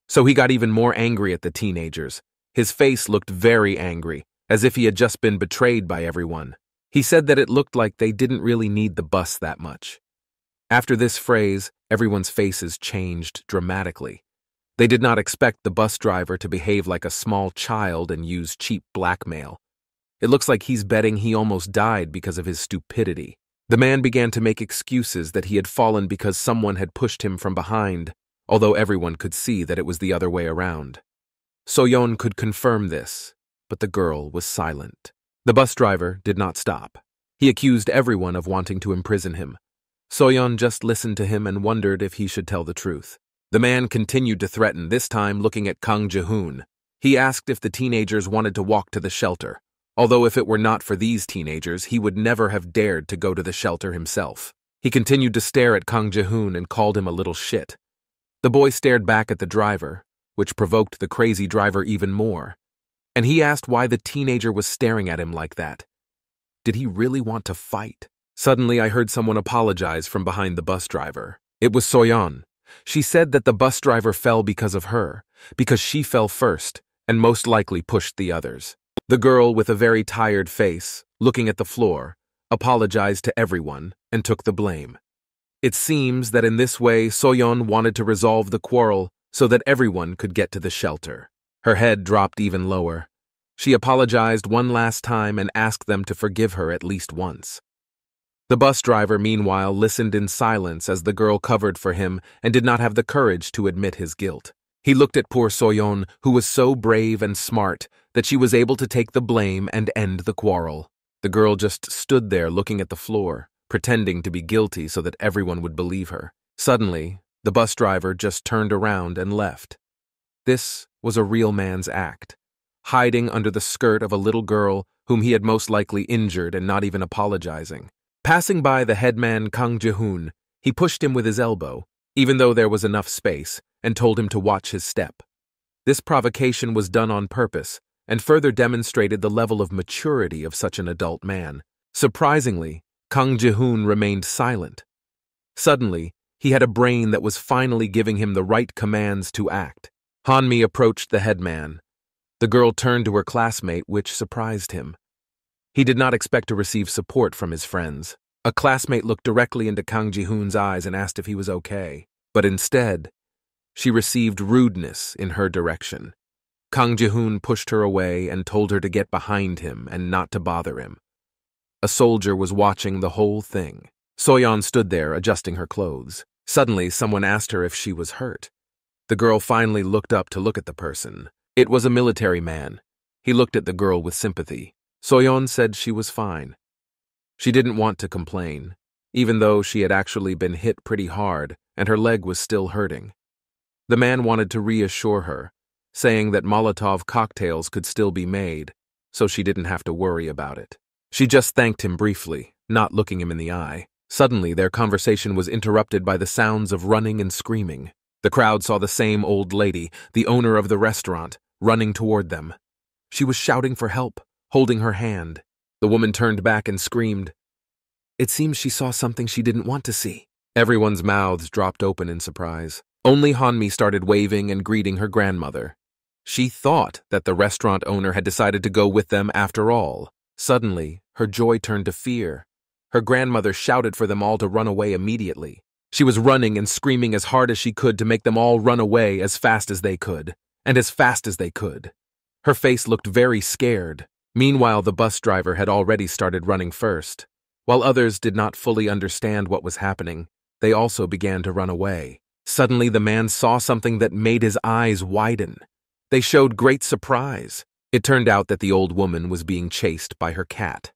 So he got even more angry at the teenagers. His face looked very angry, as if he had just been betrayed by everyone. He said that it looked like they didn't really need the bus that much. After this phrase, everyone's faces changed dramatically. They did not expect the bus driver to behave like a small child and use cheap blackmail. It looks like he's betting he almost died because of his stupidity. The man began to make excuses that he had fallen because someone had pushed him from behind, although everyone could see that it was the other way around. Soyon could confirm this, but the girl was silent. The bus driver did not stop. He accused everyone of wanting to imprison him. Soyon just listened to him and wondered if he should tell the truth. The man continued to threaten, this time looking at Kang Ji-hoon. He asked if the teenagers wanted to walk to the shelter, although if it were not for these teenagers, he would never have dared to go to the shelter himself. He continued to stare at Kang Ji-hoon and called him a little shit. The boy stared back at the driver, which provoked the crazy driver even more, and he asked why the teenager was staring at him like that. Did he really want to fight? Suddenly, I heard someone apologize from behind the bus driver. It was Soyon. She said that the bus driver fell because of her, because she fell first and most likely pushed the others. The girl, with a very tired face, looking at the floor, apologized to everyone and took the blame. It seems that in this way, Soyon wanted to resolve the quarrel so that everyone could get to the shelter. Her head dropped even lower. She apologized one last time and asked them to forgive her at least once. The bus driver, meanwhile, listened in silence as the girl covered for him and did not have the courage to admit his guilt. He looked at poor Soyon, who was so brave and smart that she was able to take the blame and end the quarrel. The girl just stood there looking at the floor, pretending to be guilty so that everyone would believe her. Suddenly, the bus driver just turned around and left. This was a real man's act, hiding under the skirt of a little girl whom he had most likely injured and not even apologizing. Passing by the headman Kang Ji-hoon, he pushed him with his elbow, even though there was enough space, and told him to watch his step. This provocation was done on purpose and further demonstrated the level of maturity of such an adult man. Surprisingly, Kang Ji-hoon remained silent. Suddenly, he had a brain that was finally giving him the right commands to act. Hanmi approached the headman. The girl turned to her classmate, which surprised him. He did not expect to receive support from his friends. A classmate looked directly into Kang Ji-hoon's eyes and asked if he was okay, but instead, she received rudeness in her direction. Kang Ji-hoon pushed her away and told her to get behind him and not to bother him. A soldier was watching the whole thing. Soyon stood there adjusting her clothes. Suddenly, someone asked her if she was hurt. The girl finally looked up to look at the person. It was a military man. He looked at the girl with sympathy. Soyon said she was fine. She didn't want to complain, even though she had actually been hit pretty hard and her leg was still hurting. The man wanted to reassure her, saying that Molotov cocktails could still be made, so she didn't have to worry about it. She just thanked him briefly, not looking him in the eye. Suddenly, their conversation was interrupted by the sounds of running and screaming. The crowd saw the same old lady, the owner of the restaurant, running toward them. She was shouting for help, holding her hand. The woman turned back and screamed. It seems she saw something she didn't want to see. Everyone's mouths dropped open in surprise. Only Hanmi started waving and greeting her grandmother. She thought that the restaurant owner had decided to go with them after all. Suddenly, her joy turned to fear. Her grandmother shouted for them all to run away immediately. She was running and screaming as hard as she could to make them all run away as fast as they could, and as fast as they could. Her face looked very scared. Meanwhile, the bus driver had already started running first. While others did not fully understand what was happening, they also began to run away. Suddenly, the man saw something that made his eyes widen. They showed great surprise. It turned out that the old woman was being chased by her cat.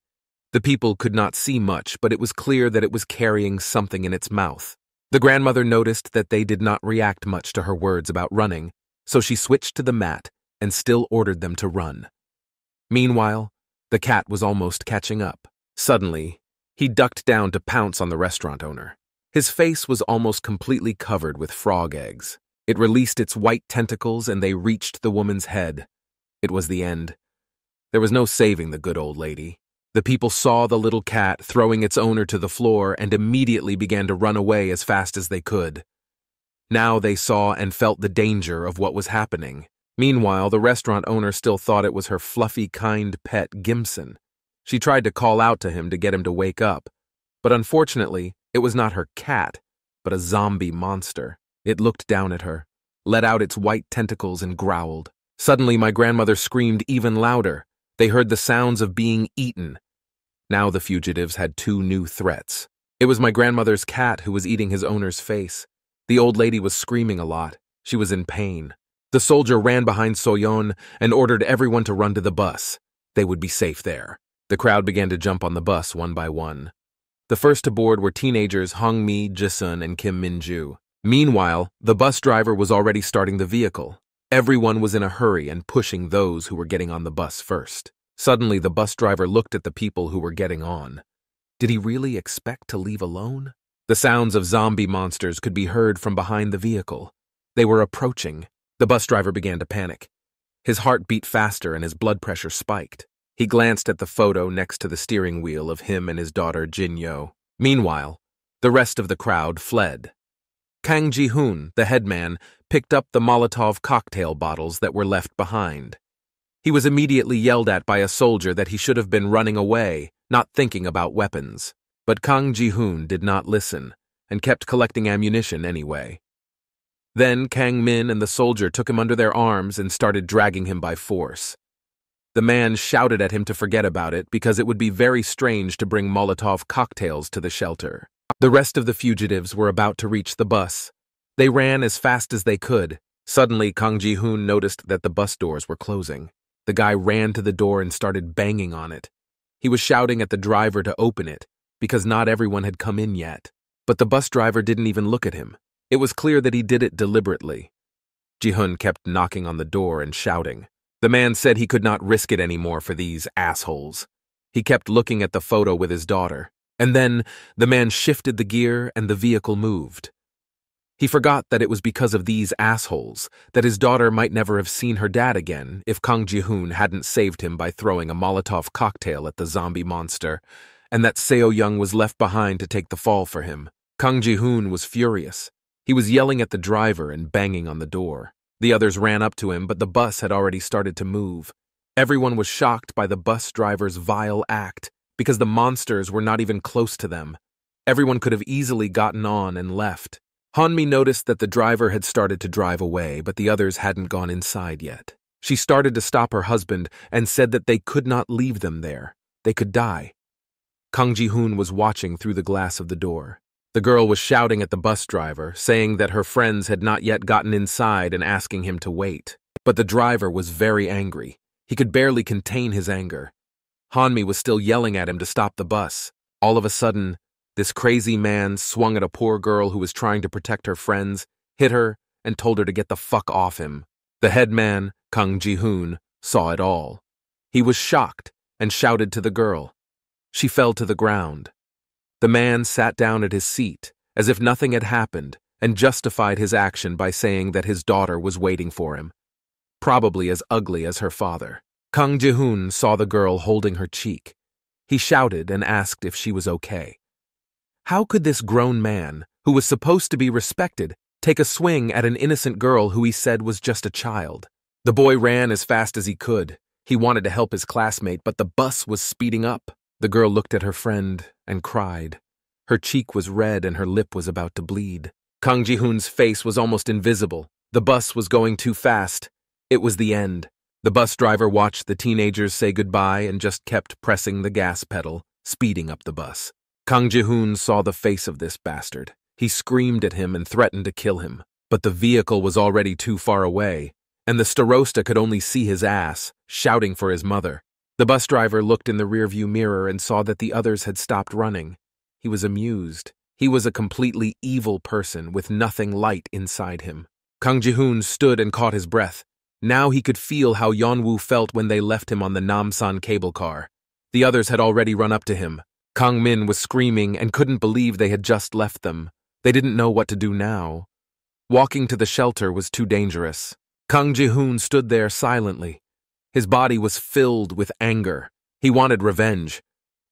The people could not see much, but it was clear that it was carrying something in its mouth. The grandmother noticed that they did not react much to her words about running, so she switched to the mat and still ordered them to run. Meanwhile, the cat was almost catching up. Suddenly, he ducked down to pounce on the restaurant owner. His face was almost completely covered with frog eggs. It released its white tentacles and they reached the woman's head. It was the end. There was no saving the good old lady. The people saw the little cat throwing its owner to the floor and immediately began to run away as fast as they could. Now they saw and felt the danger of what was happening. Meanwhile, the restaurant owner still thought it was her fluffy, kind pet, Gimson. She tried to call out to him to get him to wake up, but unfortunately, it was not her cat, but a zombie monster. It looked down at her, let out its white tentacles and growled. Suddenly, my grandmother screamed even louder. They heard the sounds of being eaten. Now the fugitives had two new threats. It was my grandmother's cat who was eating his owner's face. The old lady was screaming a lot. She was in pain. The soldier ran behind Soyon and ordered everyone to run to the bus. They would be safe there. The crowd began to jump on the bus one by one. The first to board were teenagers Hong-mi, Jisun, and Kim Min-ju. Meanwhile, the bus driver was already starting the vehicle. Everyone was in a hurry and pushing those who were getting on the bus first. Suddenly, the bus driver looked at the people who were getting on. Did he really expect to leave alone? The sounds of zombie monsters could be heard from behind the vehicle. They were approaching. The bus driver began to panic. His heart beat faster and his blood pressure spiked. He glanced at the photo next to the steering wheel of him and his daughter Jin-yo. Meanwhile, the rest of the crowd fled. Kang Ji-hoon, the headman, picked up the Molotov cocktail bottles that were left behind. He was immediately yelled at by a soldier that he should have been running away, not thinking about weapons. But Kang Ji-hoon did not listen and kept collecting ammunition anyway. Then Kang Min and the soldier took him under their arms and started dragging him by force. The man shouted at him to forget about it because it would be very strange to bring Molotov cocktails to the shelter. The rest of the fugitives were about to reach the bus. They ran as fast as they could. Suddenly, Kang Ji-hoon noticed that the bus doors were closing. The guy ran to the door and started banging on it. He was shouting at the driver to open it, because not everyone had come in yet. But the bus driver didn't even look at him. It was clear that he did it deliberately. Ji-hoon kept knocking on the door and shouting. The man said he could not risk it anymore for these assholes. He kept looking at the photo with his daughter. And then the man shifted the gear and the vehicle moved. He forgot that it was because of these assholes that his daughter might never have seen her dad again if Kang Ji-hoon hadn't saved him by throwing a Molotov cocktail at the zombie monster, and that Seo-young was left behind to take the fall for him. Kang Ji-hoon was furious. He was yelling at the driver and banging on the door. The others ran up to him, but the bus had already started to move. Everyone was shocked by the bus driver's vile act, because the monsters were not even close to them. Everyone could have easily gotten on and left. Hanmi noticed that the driver had started to drive away, but the others hadn't gone inside yet. She started to stop her husband and said that they could not leave them there. They could die. Kang Ji-hoon was watching through the glass of the door. The girl was shouting at the bus driver, saying that her friends had not yet gotten inside and asking him to wait. But the driver was very angry. He could barely contain his anger. Hanmi was still yelling at him to stop the bus. All of a sudden, this crazy man swung at a poor girl who was trying to protect her friends, hit her, and told her to get the fuck off him. The headman, Kang Ji-hoon, saw it all. He was shocked and shouted to the girl. She fell to the ground. The man sat down at his seat, as if nothing had happened, and justified his action by saying that his daughter was waiting for him, probably as ugly as her father. Kang Ji-hoon saw the girl holding her cheek. He shouted and asked if she was okay. How could this grown man, who was supposed to be respected, take a swing at an innocent girl who he said was just a child? The boy ran as fast as he could. He wanted to help his classmate, but the bus was speeding up. The girl looked at her friend and cried. Her cheek was red and her lip was about to bleed. Kang Ji-hoon's face was almost invisible. The bus was going too fast. It was the end. The bus driver watched the teenagers say goodbye and just kept pressing the gas pedal, speeding up the bus. Kang Ji-hoon saw the face of this bastard. He screamed at him and threatened to kill him. But the vehicle was already too far away, and the starosta could only see his ass, shouting for his mother. The bus driver looked in the rearview mirror and saw that the others had stopped running. He was amused. He was a completely evil person with nothing light inside him. Kang Ji-hoon stood and caught his breath. Now he could feel how Yeon-woo felt when they left him on the Namsan cable car. The others had already run up to him. Kang Min was screaming and couldn't believe they had just left them. They didn't know what to do now. Walking to the shelter was too dangerous. Kang Ji-hoon stood there silently. His body was filled with anger. He wanted revenge.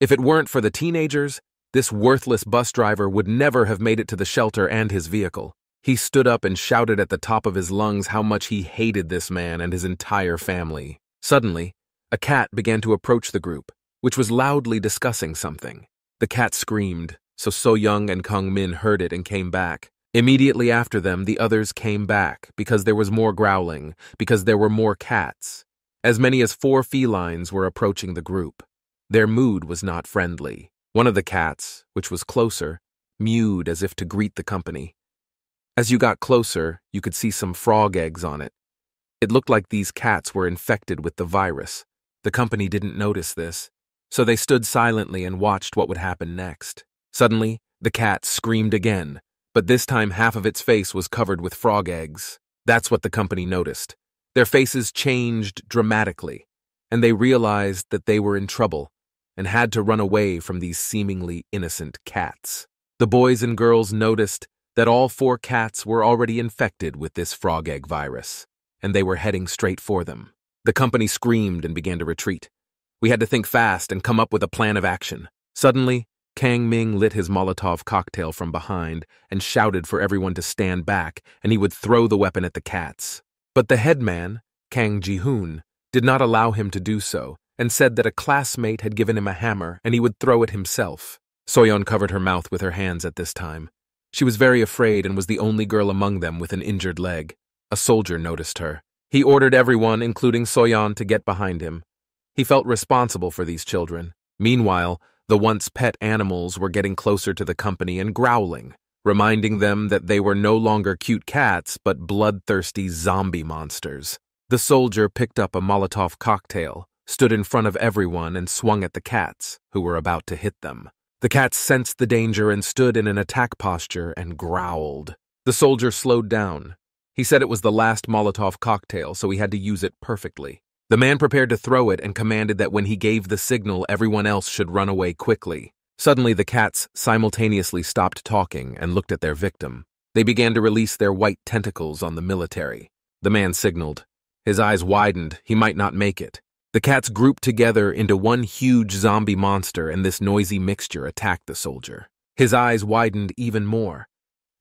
If it weren't for the teenagers, this worthless bus driver would never have made it to the shelter and his vehicle. He stood up and shouted at the top of his lungs how much he hated this man and his entire family. Suddenly, a cat began to approach the group, which was loudly discussing something. The cat screamed, so Young and Kang Min heard it and came back. Immediately after them, the others came back because there was more growling, because there were more cats. As many as 4 felines were approaching the group. Their mood was not friendly. One of the cats, which was closer, mewed as if to greet the company. As you got closer, you could see some frog eggs on it. It looked like these cats were infected with the virus. The company didn't notice this, so they stood silently and watched what would happen next. Suddenly, the cat screamed again, but this time half of its face was covered with frog eggs. That's what the company noticed. Their faces changed dramatically, and they realized that they were in trouble and had to run away from these seemingly innocent cats. The boys and girls noticed that all 4 cats were already infected with this frog egg virus, and they were heading straight for them. The company screamed and began to retreat. We had to think fast and come up with a plan of action. Suddenly, Kang Ming lit his Molotov cocktail from behind and shouted for everyone to stand back, and he would throw the weapon at the cats. But the headman, Kang Ji-hoon, did not allow him to do so and said that a classmate had given him a hammer and he would throw it himself. Soyon covered her mouth with her hands at this time. She was very afraid and was the only girl among them with an injured leg. A soldier noticed her. He ordered everyone, including Soyon, to get behind him. He felt responsible for these children. Meanwhile, the once pet animals were getting closer to the company and growling, reminding them that they were no longer cute cats but bloodthirsty zombie monsters. The soldier picked up a Molotov cocktail, stood in front of everyone, and swung at the cats, who were about to hit them. The cats sensed the danger and stood in an attack posture and growled. The soldier slowed down. He said it was the last Molotov cocktail, so he had to use it perfectly. The man prepared to throw it and commanded that when he gave the signal, everyone else should run away quickly. Suddenly, the cats simultaneously stopped talking and looked at their victim. They began to release their white tentacles on the military. The man signaled. His eyes widened. He might not make it. The cats grouped together into one huge zombie monster, and this noisy mixture attacked the soldier. His eyes widened even more.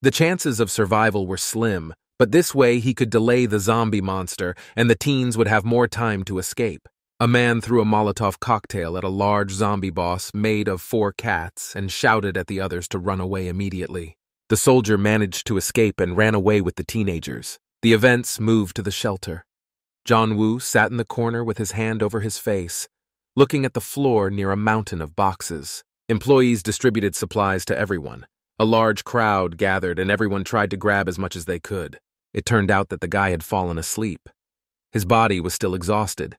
The chances of survival were slim, but this way he could delay the zombie monster, and the teens would have more time to escape. A man threw a Molotov cocktail at a large zombie boss made of 4 cats and shouted at the others to run away immediately. The soldier managed to escape and ran away with the teenagers. The events moved to the shelter. Yeon-woo sat in the corner with his hand over his face, looking at the floor near a mountain of boxes. Employees distributed supplies to everyone. A large crowd gathered and everyone tried to grab as much as they could. It turned out that the guy had fallen asleep. His body was still exhausted.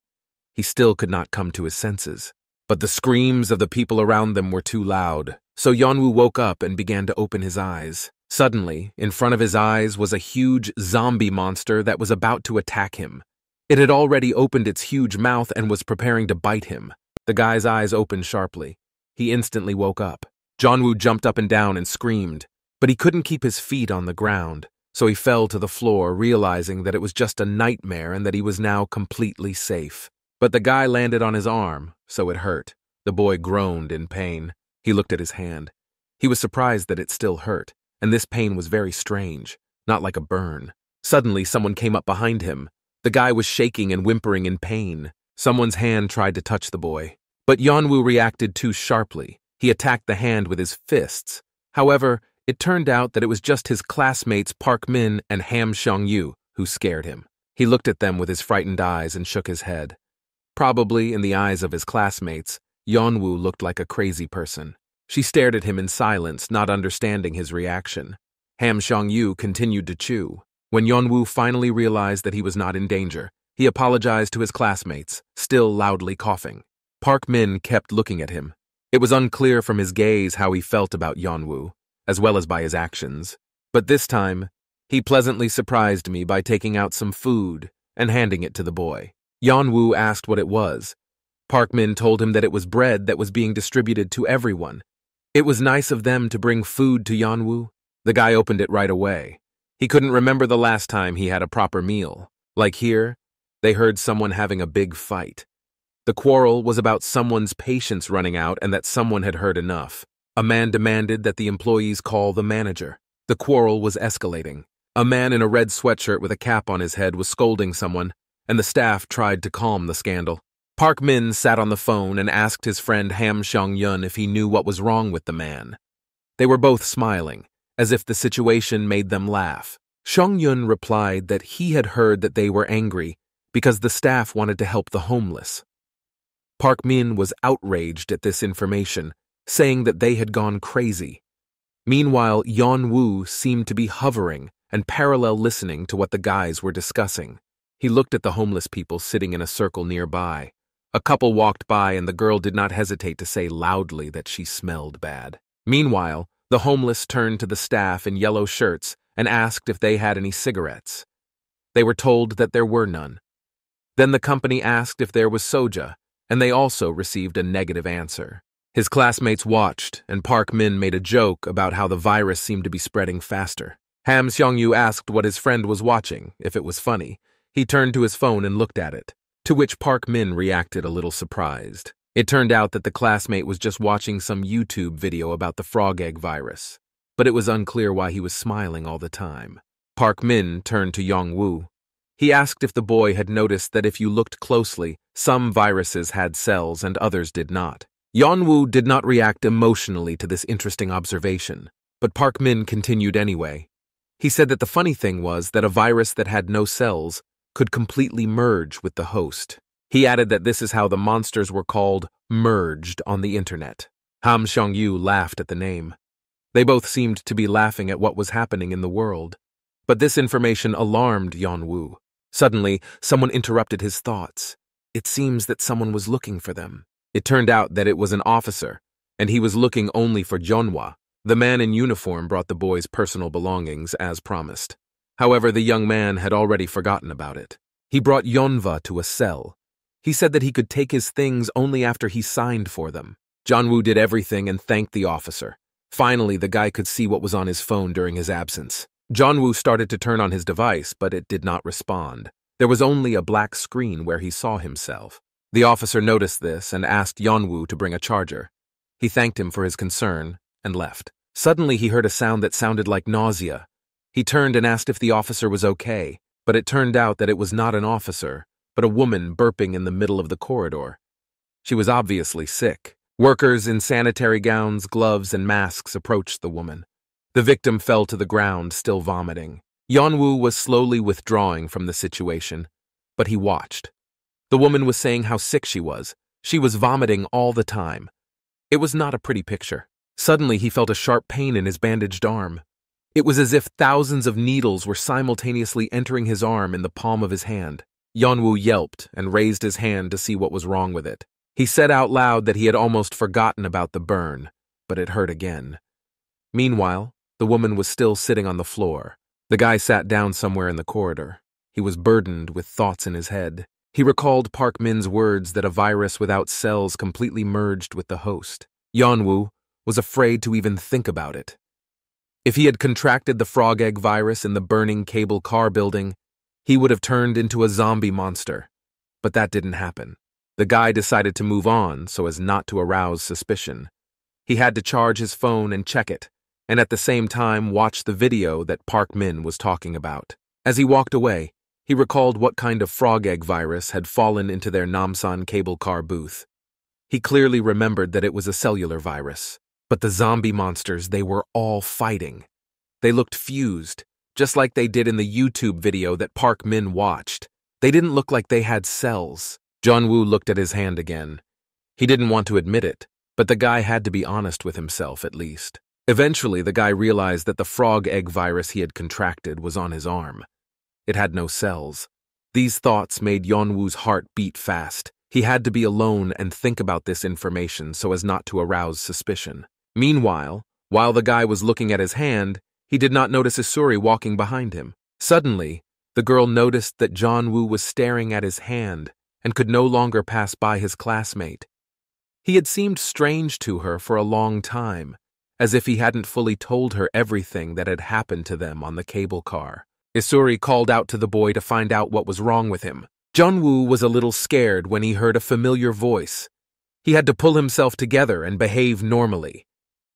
He still could not come to his senses. But the screams of the people around them were too loud, so Yeon-woo woke up and began to open his eyes. Suddenly, in front of his eyes was a huge zombie monster that was about to attack him. It had already opened its huge mouth and was preparing to bite him. The guy's eyes opened sharply. He instantly woke up. Yeon-woo jumped up and down and screamed, but he couldn't keep his feet on the ground, so he fell to the floor, realizing that it was just a nightmare and that he was now completely safe. But the guy landed on his arm, so it hurt. The boy groaned in pain. He looked at his hand. He was surprised that it still hurt, and this pain was very strange, not like a burn. Suddenly, someone came up behind him. The guy was shaking and whimpering in pain. Someone's hand tried to touch the boy, but Yeon-woo reacted too sharply. He attacked the hand with his fists. However, it turned out that it was just his classmates Park Min and Ham Seong-yu who scared him. He looked at them with his frightened eyes and shook his head. Probably, in the eyes of his classmates, Yeon-woo looked like a crazy person. She stared at him in silence, not understanding his reaction. Ham Seong-yu continued to chew. When Yeon-woo finally realized that he was not in danger, he apologized to his classmates, still loudly coughing. Park Min kept looking at him. It was unclear from his gaze how he felt about Yeon-woo, as well as by his actions. But this time, he pleasantly surprised me by taking out some food and handing it to the boy. Yeon-woo asked what it was. Park Min told him that it was bread that was being distributed to everyone. It was nice of them to bring food to Yeon-woo. The guy opened it right away. He couldn't remember the last time he had a proper meal. Like here, they heard someone having a big fight. The quarrel was about someone's patience running out and that someone had heard enough. A man demanded that the employees call the manager. The quarrel was escalating. A man in a red sweatshirt with a cap on his head was scolding someone, and the staff tried to calm the scandal. Park Min sat on the phone and asked his friend Ham Seong-yun if he knew what was wrong with the man. They were both smiling, as if the situation made them laugh. Seong-yun replied that he had heard that they were angry because the staff wanted to help the homeless. Park Min was outraged at this information, saying that they had gone crazy. Meanwhile, Yeon-woo seemed to be hovering and parallel listening to what the guys were discussing. He looked at the homeless people sitting in a circle nearby. A couple walked by and the girl did not hesitate to say loudly that she smelled bad. Meanwhile, the homeless turned to the staff in yellow shirts and asked if they had any cigarettes. They were told that there were none. Then the company asked if there was soja, and they also received a negative answer. His classmates watched, and Park Min made a joke about how the virus seemed to be spreading faster. Ham Seong-yu asked what his friend was watching, if it was funny. He turned to his phone and looked at it, to which Park Min reacted a little surprised. It turned out that the classmate was just watching some YouTube video about the frog egg virus, but it was unclear why he was smiling all the time. Park Min turned to Yeon-woo. He asked if the boy had noticed that if you looked closely, some viruses had cells and others did not. Yeon-woo did not react emotionally to this interesting observation, but Park Min continued anyway. He said that the funny thing was that a virus that had no cells could completely merge with the host. He added that this is how the monsters were called merged on the internet. Ham Seong-yu laughed at the name. They both seemed to be laughing at what was happening in the world. But this information alarmed Yeon-woo. Suddenly, someone interrupted his thoughts. It seems that someone was looking for them. It turned out that it was an officer, and he was looking only for Yeonwoo. The man in uniform brought the boy's personal belongings as promised. However, the young man had already forgotten about it. He brought Yeonwoo to a cell. He said that he could take his things only after he signed for them. Yeon-woo did everything and thanked the officer. Finally, the guy could see what was on his phone during his absence. Yeon-woo started to turn on his device, but it did not respond. There was only a black screen where he saw himself. The officer noticed this and asked Yeon-woo to bring a charger. He thanked him for his concern and left. Suddenly, he heard a sound that sounded like nausea. He turned and asked if the officer was okay, but it turned out that it was not an officer, but a woman burping in the middle of the corridor. She was obviously sick. Workers in sanitary gowns, gloves, and masks approached the woman. The victim fell to the ground, still vomiting. Yeon-woo was slowly withdrawing from the situation, but he watched. The woman was saying how sick she was. She was vomiting all the time. It was not a pretty picture. Suddenly, he felt a sharp pain in his bandaged arm. It was as if thousands of needles were simultaneously entering his arm in the palm of his hand. Yeon-woo yelped and raised his hand to see what was wrong with it. He said out loud that he had almost forgotten about the burn, but it hurt again. Meanwhile, the woman was still sitting on the floor. The guy sat down somewhere in the corridor. He was burdened with thoughts in his head. He recalled Park Min's words that a virus without cells completely merged with the host. Yeon-woo was afraid to even think about it. If he had contracted the frog egg virus in the burning cable car building, he would have turned into a zombie monster. But that didn't happen. The guy decided to move on so as not to arouse suspicion. He had to charge his phone and check it, and at the same time watch the video that Park Min was talking about. As he walked away, he recalled what kind of frog egg virus had fallen into their Namsan cable car booth. He clearly remembered that it was a cellular virus. But the zombie monsters they were all fighting. They looked fused, just like they did in the YouTube video that Park Min watched. They didn't look like they had cells. Yeon-woo looked at his hand again. He didn't want to admit it, but the guy had to be honest with himself at least. Eventually, the guy realized that the frog egg virus he had contracted was on his arm. It had no cells. These thoughts made Yeon-woo's heart beat fast. He had to be alone and think about this information so as not to arouse suspicion. Meanwhile, while the guy was looking at his hand, he did not notice Isuri walking behind him. Suddenly, the girl noticed that Yeon-woo was staring at his hand and could no longer pass by his classmate. He had seemed strange to her for a long time, as if he hadn't fully told her everything that had happened to them on the cable car. Isuri called out to the boy to find out what was wrong with him. Yeon-woo was a little scared when he heard a familiar voice. He had to pull himself together and behave normally.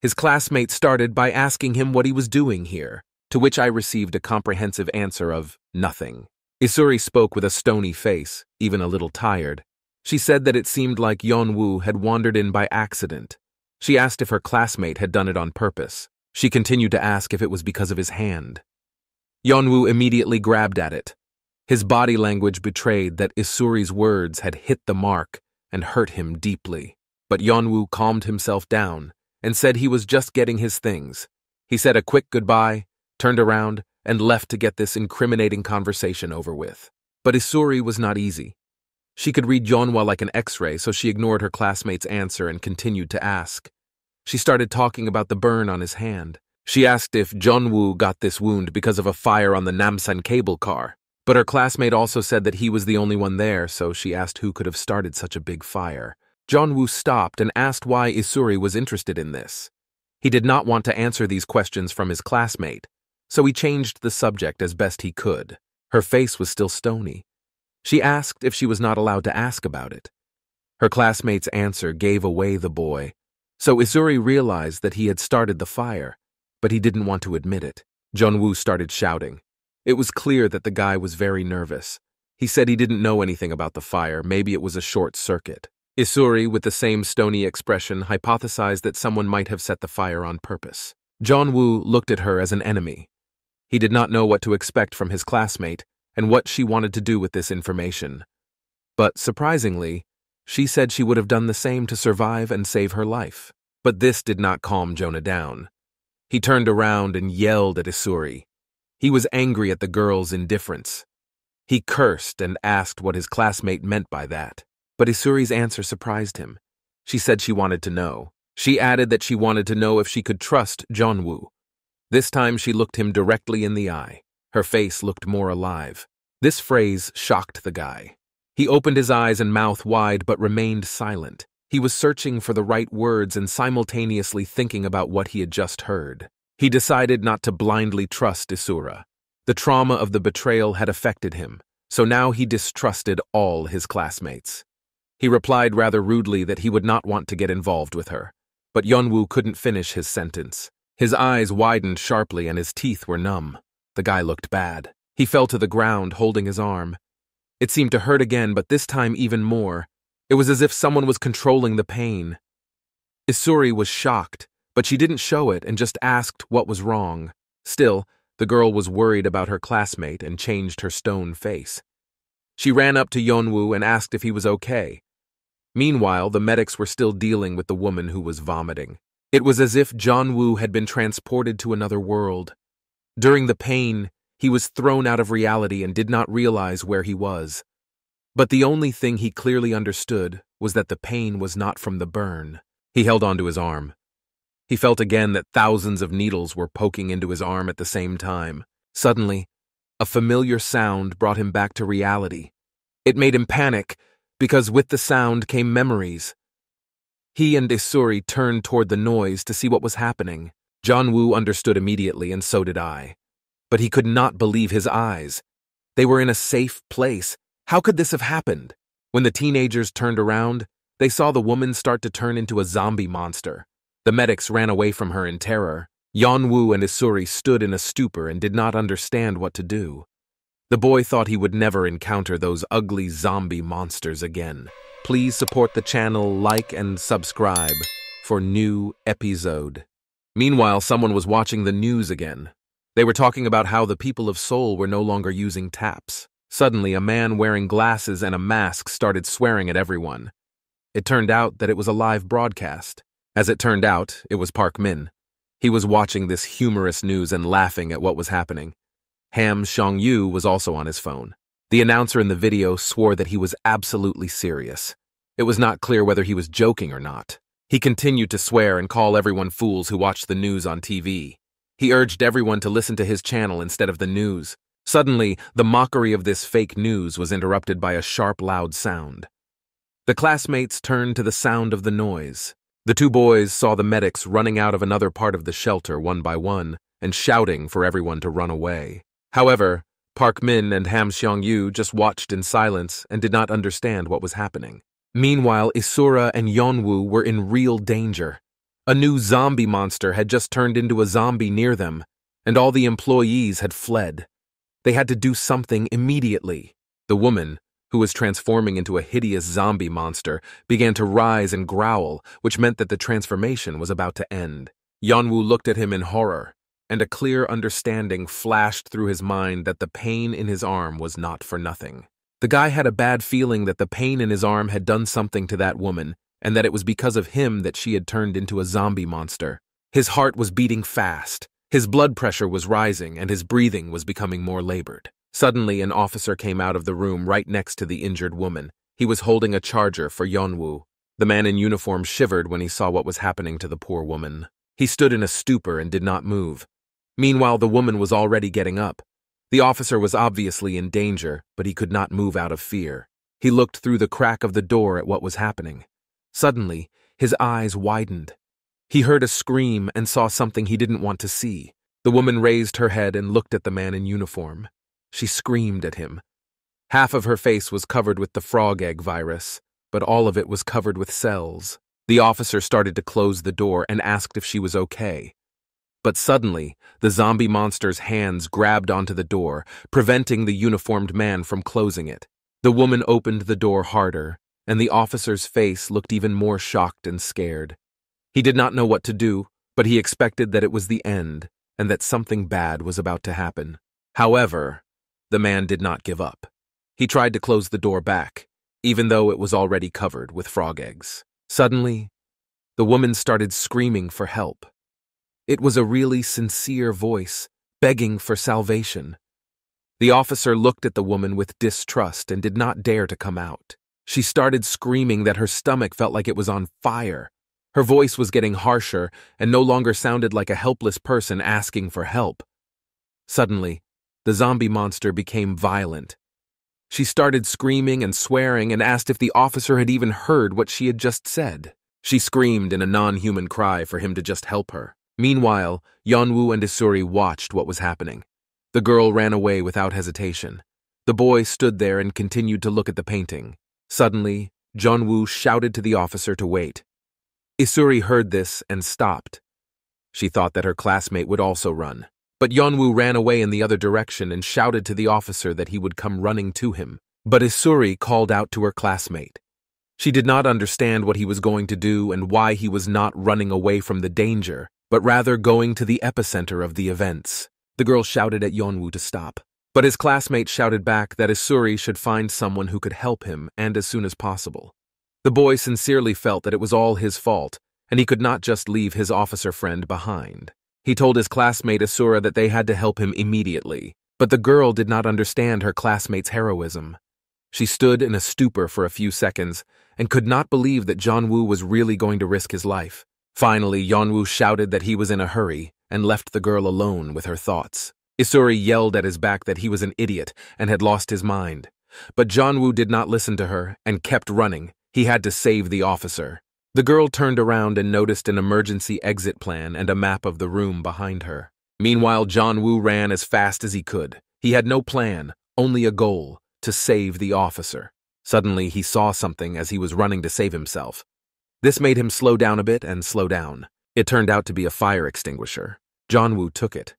His classmate started by asking him what he was doing here, to which I received a comprehensive answer of nothing. Isuri spoke with a stony face, even a little tired. She said that it seemed like Yeon-woo had wandered in by accident. She asked if her classmate had done it on purpose. She continued to ask if it was because of his hand. Yeonwoo immediately grabbed at it. His body language betrayed that Isuri's words had hit the mark and hurt him deeply. But Yeonwoo calmed himself down and said he was just getting his things. He said a quick goodbye, turned around, and left to get this incriminating conversation over with. But Isuri was not easy. She could read Yeonwoo like an X-ray, so she ignored her classmate's answer and continued to ask. She started talking about the burn on his hand. She asked if Yeonwoo got this wound because of a fire on the Namsan cable car. But her classmate also said that he was the only one there, so she asked who could have started such a big fire. Yeonwoo stopped and asked why Isuri was interested in this. He did not want to answer these questions from his classmate, so he changed the subject as best he could. Her face was still stony. She asked if she was not allowed to ask about it. Her classmate's answer gave away the boy, so Isuri realized that he had started the fire, but he didn't want to admit it. Yeonwoo started shouting. It was clear that the guy was very nervous. He said he didn't know anything about the fire, maybe it was a short circuit. Isuri, with the same stony expression, hypothesized that someone might have set the fire on purpose. Yeonwoo looked at her as an enemy. He did not know what to expect from his classmate and what she wanted to do with this information. But surprisingly, she said she would have done the same to survive and save her life. But this did not calm Jonah down. He turned around and yelled at Isuri. He was angry at the girl's indifference. He cursed and asked what his classmate meant by that. But Isuri's answer surprised him. She said she wanted to know. She added that she wanted to know if she could trust Yeonwoo. This time she looked him directly in the eye. Her face looked more alive. This phrase shocked the guy. He opened his eyes and mouth wide but remained silent. He was searching for the right words and simultaneously thinking about what he had just heard. He decided not to blindly trust Isura. The trauma of the betrayal had affected him, so now he distrusted all his classmates. He replied rather rudely that he would not want to get involved with her, but Yeonwoo couldn't finish his sentence. His eyes widened sharply and his teeth were numb. The guy looked bad. He fell to the ground, holding his arm. It seemed to hurt again, but this time even more. It was as if someone was controlling the pain. Isuri was shocked, but she didn't show it and just asked what was wrong. Still, the girl was worried about her classmate and changed her stone face. She ran up to Yeonwoo and asked if he was okay. Meanwhile, the medics were still dealing with the woman who was vomiting. It was as if Yeonwoo had been transported to another world. During the pain, he was thrown out of reality and did not realize where he was. But the only thing he clearly understood was that the pain was not from the burn. He held onto his arm. He felt again that thousands of needles were poking into his arm at the same time. Suddenly, a familiar sound brought him back to reality. It made him panic, because with the sound came memories. He and Isuri turned toward the noise to see what was happening. Yeonwoo understood immediately, and so did I. But he could not believe his eyes. They were in a safe place. How could this have happened? When the teenagers turned around, they saw the woman start to turn into a zombie monster. The medics ran away from her in terror. Yeonwoo and Isuri stood in a stupor and did not understand what to do. The boy thought he would never encounter those ugly zombie monsters again. Please support the channel, like and subscribe for new episode. Meanwhile, someone was watching the news again. They were talking about how the people of Seoul were no longer using taps. Suddenly, a man wearing glasses and a mask started swearing at everyone. It turned out that it was a live broadcast. As it turned out, it was Park Min. He was watching this humorous news and laughing at what was happening. Ham Seong-yu was also on his phone. The announcer in the video swore that he was absolutely serious. It was not clear whether he was joking or not. He continued to swear and call everyone fools who watched the news on TV. He urged everyone to listen to his channel instead of the news. Suddenly, the mockery of this fake news was interrupted by a sharp, loud sound. The classmates turned to the sound of the noise. The two boys saw the medics running out of another part of the shelter one by one and shouting for everyone to run away. However, Park Min and Ham Seong-yu just watched in silence and did not understand what was happening. Meanwhile, Isura and Yeonwoo were in real danger. A new zombie monster had just turned into a zombie near them, and all the employees had fled. They had to do something immediately. The woman, who was transforming into a hideous zombie monster, began to rise and growl, which meant that the transformation was about to end. Yeonwoo looked at him in horror, and a clear understanding flashed through his mind that the pain in his arm was not for nothing. The guy had a bad feeling that the pain in his arm had done something to that woman, and that it was because of him that she had turned into a zombie monster. His heart was beating fast, his blood pressure was rising, and his breathing was becoming more labored. Suddenly, an officer came out of the room right next to the injured woman. He was holding a charger for Yeonwoo. The man in uniform shivered when he saw what was happening to the poor woman. He stood in a stupor and did not move. Meanwhile, the woman was already getting up. The officer was obviously in danger, but he could not move out of fear. He looked through the crack of the door at what was happening. Suddenly, his eyes widened. He heard a scream and saw something he didn't want to see. The woman raised her head and looked at the man in uniform. She screamed at him. Half of her face was covered with the frog egg virus, but all of it was covered with cells. The officer started to close the door and asked if she was okay. But suddenly, the zombie monster's hands grabbed onto the door, preventing the uniformed man from closing it. The woman opened the door harder, and the officer's face looked even more shocked and scared. He did not know what to do, but he expected that it was the end, and that something bad was about to happen. However, the man did not give up. He tried to close the door back, even though it was already covered with frog eggs. Suddenly, the woman started screaming for help. It was a really sincere voice, begging for salvation. The officer looked at the woman with distrust and did not dare to come out. She started screaming that her stomach felt like it was on fire. Her voice was getting harsher and no longer sounded like a helpless person asking for help. Suddenly, the zombie monster became violent. She started screaming and swearing and asked if the officer had even heard what she had just said. She screamed in a non-human cry for him to just help her. Meanwhile, Yeonwoo and Isuri watched what was happening. The girl ran away without hesitation. The boy stood there and continued to look at the painting. Suddenly, Yeonwoo shouted to the officer to wait. Isuri heard this and stopped. She thought that her classmate would also run. But Yeonwoo ran away in the other direction and shouted to the officer that he would come running to him. But Isuri called out to her classmate. She did not understand what he was going to do and why he was not running away from the danger, but rather going to the epicenter of the events. The girl shouted at Yeonwoo to stop. But his classmate shouted back that Isuri should find someone who could help him, and as soon as possible. The boy sincerely felt that it was all his fault, and he could not just leave his officer friend behind. He told his classmate Asura that they had to help him immediately, but the girl did not understand her classmate's heroism. She stood in a stupor for a few seconds and could not believe that Yeonwoo was really going to risk his life. Finally, Yeonwoo shouted that he was in a hurry and left the girl alone with her thoughts. Isuri yelled at his back that he was an idiot and had lost his mind. But Yeonwoo did not listen to her and kept running. He had to save the officer. The girl turned around and noticed an emergency exit plan and a map of the room behind her. Meanwhile, Yeonwoo ran as fast as he could. He had no plan, only a goal: to save the officer. Suddenly, he saw something as he was running to save himself. This made him slow down a bit and slow down. It turned out to be a fire extinguisher. Yeonwoo took it.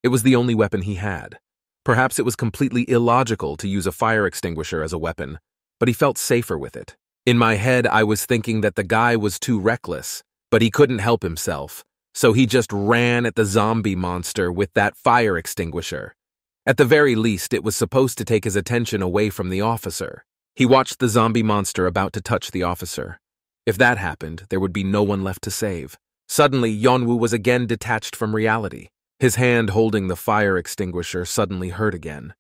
It was the only weapon he had. Perhaps it was completely illogical to use a fire extinguisher as a weapon, but he felt safer with it. In my head, I was thinking that the guy was too reckless, but he couldn't help himself, so he just ran at the zombie monster with that fire extinguisher. At the very least, it was supposed to take his attention away from the officer. He watched the zombie monster about to touch the officer. If that happened, there would be no one left to save. Suddenly, Yeonwoo was again detached from reality. His hand holding the fire extinguisher suddenly hurt again.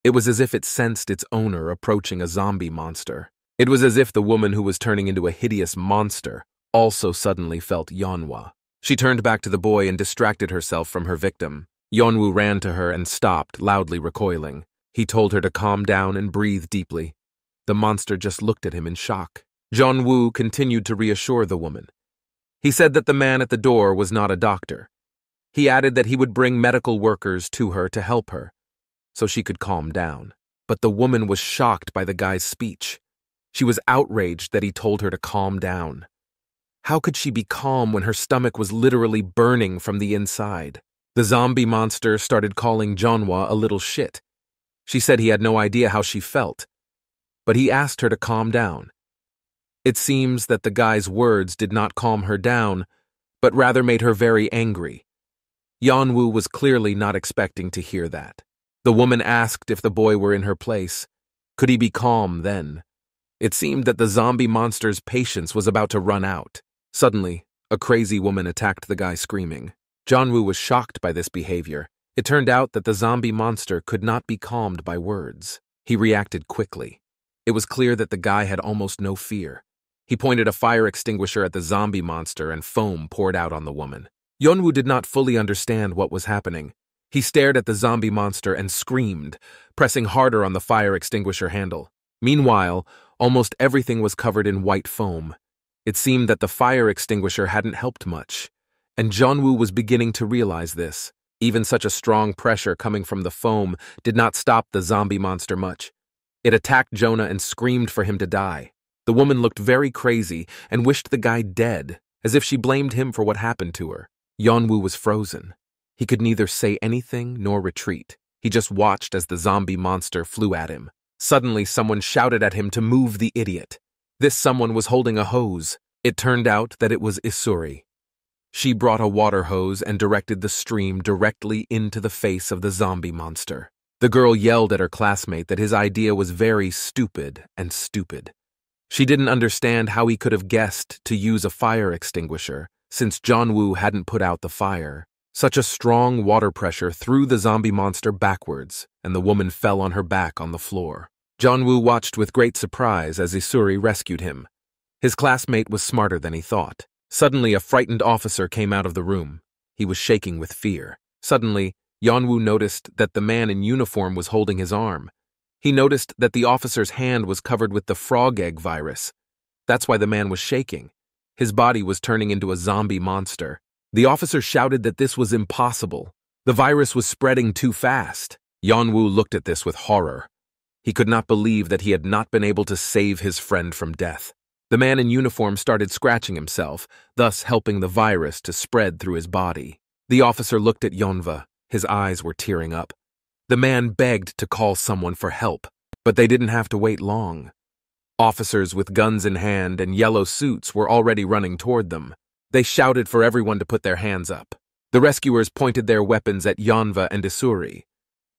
It was as if it sensed its owner approaching a zombie monster. It was as if the woman who was turning into a hideous monster also suddenly felt Yeonwoo. She turned back to the boy and distracted herself from her victim. Yeonwoo ran to her and stopped, loudly recoiling. He told her to calm down and breathe deeply. The monster just looked at him in shock. Yeonwoo continued to reassure the woman. He said that the man at the door was not a doctor. He added that he would bring medical workers to her to help her, so she could calm down. But the woman was shocked by the guy's speech. She was outraged that he told her to calm down. How could she be calm when her stomach was literally burning from the inside? The zombie monster started calling Yeonwoo a little shit. She said he had no idea how she felt, but he asked her to calm down. It seems that the guy's words did not calm her down, but rather made her very angry. Yeonwoo was clearly not expecting to hear that. The woman asked if the boy were in her place. Could he be calm then? It seemed that the zombie monster's patience was about to run out. Suddenly, a crazy woman attacked the guy screaming. Yeonwoo was shocked by this behavior. It turned out that the zombie monster could not be calmed by words. He reacted quickly. It was clear that the guy had almost no fear. He pointed a fire extinguisher at the zombie monster and foam poured out on the woman. Yeonwoo did not fully understand what was happening. He stared at the zombie monster and screamed, pressing harder on the fire extinguisher handle. Meanwhile, almost everything was covered in white foam. It seemed that the fire extinguisher hadn't helped much, and Yeonwoo was beginning to realize this. Even such a strong pressure coming from the foam did not stop the zombie monster much. It attacked Jonah and screamed for him to die. The woman looked very crazy and wished the guy dead, as if she blamed him for what happened to her. Yeonwoo was frozen. He could neither say anything nor retreat. He just watched as the zombie monster flew at him. Suddenly, someone shouted at him to move the idiot. This someone was holding a hose. It turned out that it was Isuri. She brought a water hose and directed the stream directly into the face of the zombie monster. The girl yelled at her classmate that his idea was very stupid and stupid. She didn't understand how he could have guessed to use a fire extinguisher, since Yeonwoo hadn't put out the fire. Such a strong water pressure threw the zombie monster backwards, and the woman fell on her back on the floor. Yeonwoo watched with great surprise as Isuri rescued him. His classmate was smarter than he thought. Suddenly, a frightened officer came out of the room. He was shaking with fear. Suddenly, Yeonwoo noticed that the man in uniform was holding his arm. He noticed that the officer's hand was covered with the frog egg virus. That's why the man was shaking. His body was turning into a zombie monster. The officer shouted that this was impossible. The virus was spreading too fast. Yeonwoo looked at this with horror. He could not believe that he had not been able to save his friend from death. The man in uniform started scratching himself, thus helping the virus to spread through his body. The officer looked at Yeonwoo. His eyes were tearing up. The man begged to call someone for help, but they didn't have to wait long. Officers with guns in hand and yellow suits were already running toward them. They shouted for everyone to put their hands up. The rescuers pointed their weapons at Yeonwoo and Isuri,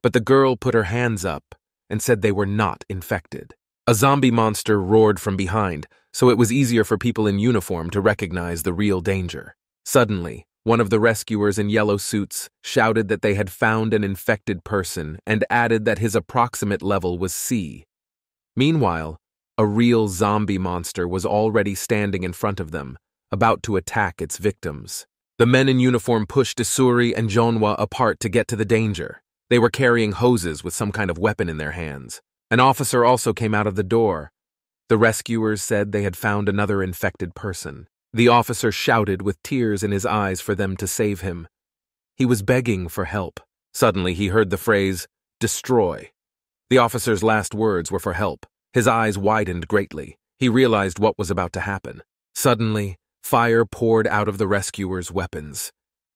but the girl put her hands up and said they were not infected. A zombie monster roared from behind, so it was easier for people in uniform to recognize the real danger. Suddenly, one of the rescuers in yellow suits shouted that they had found an infected person and added that his approximate level was C. Meanwhile, a real zombie monster was already standing in front of them, about to attack its victims. The men in uniform pushed Isuri and Yeonwoo apart to get to the danger. They were carrying hoses with some kind of weapon in their hands. An officer also came out of the door. The rescuers said they had found another infected person. The officer shouted with tears in his eyes for them to save him. He was begging for help. Suddenly he heard the phrase, "destroy." The officer's last words were for help. His eyes widened greatly. He realized what was about to happen. Suddenly, fire poured out of the rescuers' weapons.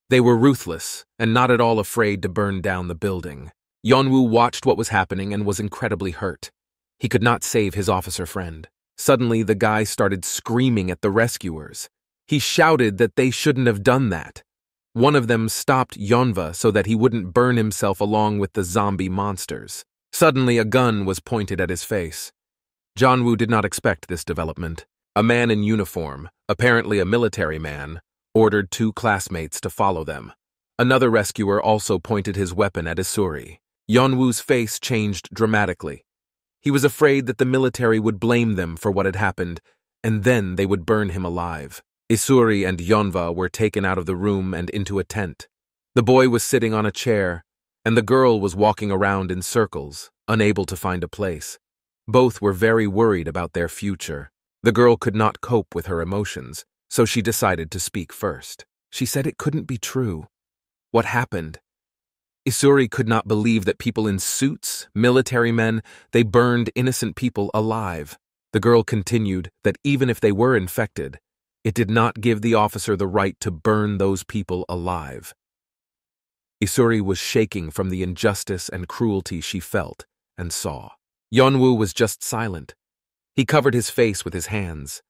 They were ruthless and not at all afraid to burn down the building. Yeonwoo watched what was happening and was incredibly hurt. He could not save his officer friend. Suddenly, the guy started screaming at the rescuers. He shouted that they shouldn't have done that. One of them stopped Yeonwoo so that he wouldn't burn himself along with the zombie monsters. Suddenly, a gun was pointed at his face. Yeonwoo did not expect this development. A man in uniform, apparently a military man, ordered two classmates to follow them. Another rescuer also pointed his weapon at Isuri. Yeonwoo's face changed dramatically. He was afraid that the military would blame them for what had happened, and then they would burn him alive. Isuri and Yeonwoo were taken out of the room and into a tent. The boy was sitting on a chair, and the girl was walking around in circles, unable to find a place. Both were very worried about their future. The girl could not cope with her emotions, so she decided to speak first. She said it couldn't be true. What happened? Isuri could not believe that people in suits, military men, they burned innocent people alive. The girl continued that even if they were infected, it did not give the officer the right to burn those people alive. Isuri was shaking from the injustice and cruelty she felt and saw. Yeonwoo was just silent. He covered his face with his hands.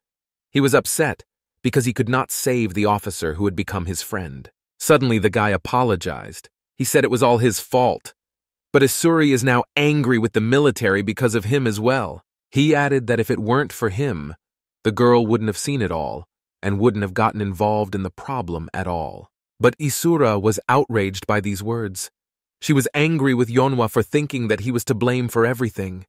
He was upset because he could not save the officer who had become his friend. Suddenly, the guy apologized. He said it was all his fault. But Isuri is now angry with the military because of him as well. He added that if it weren't for him, the girl wouldn't have seen it all and wouldn't have gotten involved in the problem at all. But Isura was outraged by these words. She was angry with Yeonwoo for thinking that he was to blame for everything.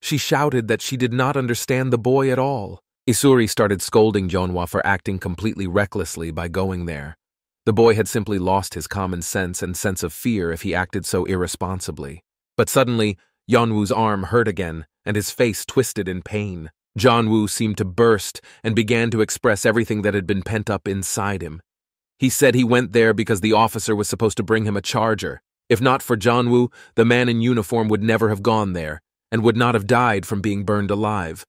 She shouted that she did not understand the boy at all. Isuri started scolding Yeonwoo for acting completely recklessly by going there. The boy had simply lost his common sense and sense of fear if he acted so irresponsibly. But suddenly, Yeonwoo's arm hurt again, and his face twisted in pain. Yeonwoo seemed to burst and began to express everything that had been pent up inside him. He said he went there because the officer was supposed to bring him a charger. If not for Yeonwoo, the man in uniform would never have gone there, and would not have died from being burned alive.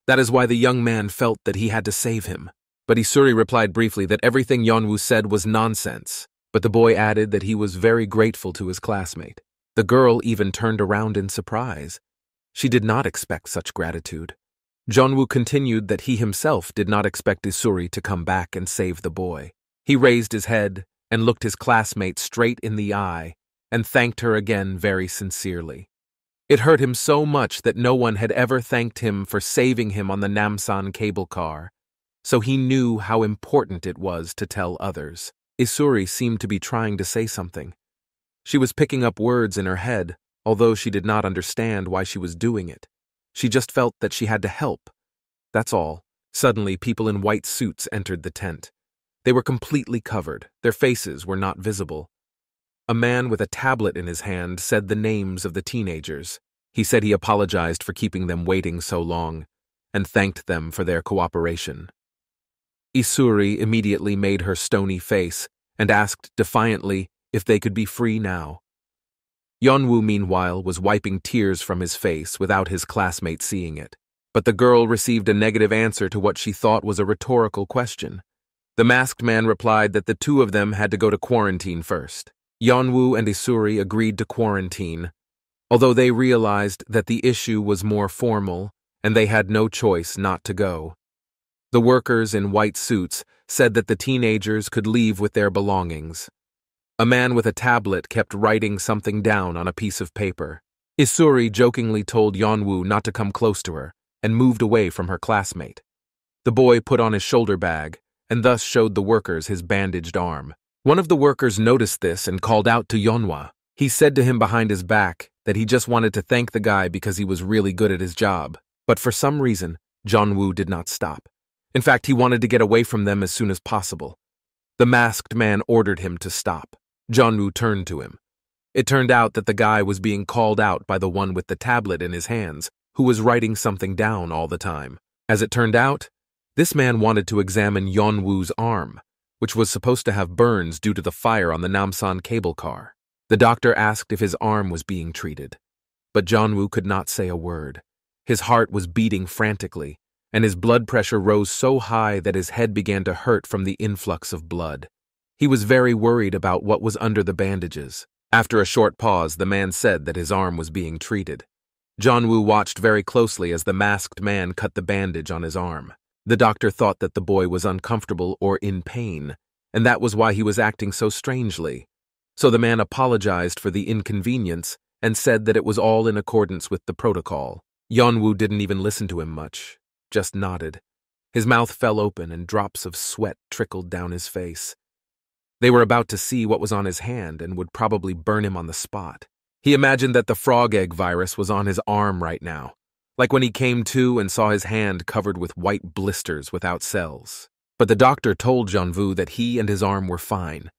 That is why the young man felt that he had to save him. But Isuri replied briefly that everything Yeonwoo said was nonsense, but the boy added that he was very grateful to his classmate. The girl even turned around in surprise. She did not expect such gratitude. Yeonwoo continued that he himself did not expect Isuri to come back and save the boy. He raised his head and looked his classmate straight in the eye and thanked her again very sincerely. It hurt him so much that no one had ever thanked him for saving him on the Namsan cable car, so he knew how important it was to tell others. Isuri seemed to be trying to say something. She was picking up words in her head, although she did not understand why she was doing it. She just felt that she had to help. That's all. Suddenly, people in white suits entered the tent. They were completely covered. Their faces were not visible. A man with a tablet in his hand said the names of the teenagers. He said he apologized for keeping them waiting so long, and thanked them for their cooperation. Isuri immediately made her stony face and asked defiantly if they could be free now. Yeonwoo, meanwhile, was wiping tears from his face without his classmate seeing it. But the girl received a negative answer to what she thought was a rhetorical question. The masked man replied that the two of them had to go to quarantine first. Yeonwoo and Isuri agreed to quarantine, although they realized that the issue was more formal and they had no choice not to go. The workers in white suits said that the teenagers could leave with their belongings. A man with a tablet kept writing something down on a piece of paper. Isuri jokingly told Yeonwoo not to come close to her and moved away from her classmate. The boy put on his shoulder bag and thus showed the workers his bandaged arm. One of the workers noticed this and called out to Yeonwoo. He said to him behind his back that he just wanted to thank the guy because he was really good at his job. But for some reason, Yeonwoo did not stop. In fact, he wanted to get away from them as soon as possible. The masked man ordered him to stop. Yeonwoo turned to him. It turned out that the guy was being called out by the one with the tablet in his hands, who was writing something down all the time. As it turned out, this man wanted to examine Yeonwoo's arm, which was supposed to have burns due to the fire on the Namsan cable car. The doctor asked if his arm was being treated, but Yeonwoo could not say a word. His heart was beating frantically, and his blood pressure rose so high that his head began to hurt from the influx of blood. He was very worried about what was under the bandages. After a short pause, the man said that his arm was being treated. Yeonwoo watched very closely as the masked man cut the bandage on his arm. The doctor thought that the boy was uncomfortable or in pain, and that was why he was acting so strangely. So the man apologized for the inconvenience and said that it was all in accordance with the protocol. Yeonwoo didn't even listen to him much, just nodded. His mouth fell open and drops of sweat trickled down his face. They were about to see what was on his hand and would probably burn him on the spot. He imagined that the frog egg virus was on his arm right now, like when he came to and saw his hand covered with white blisters without cells. But the doctor told Yeonwoo that he and his arm were fine.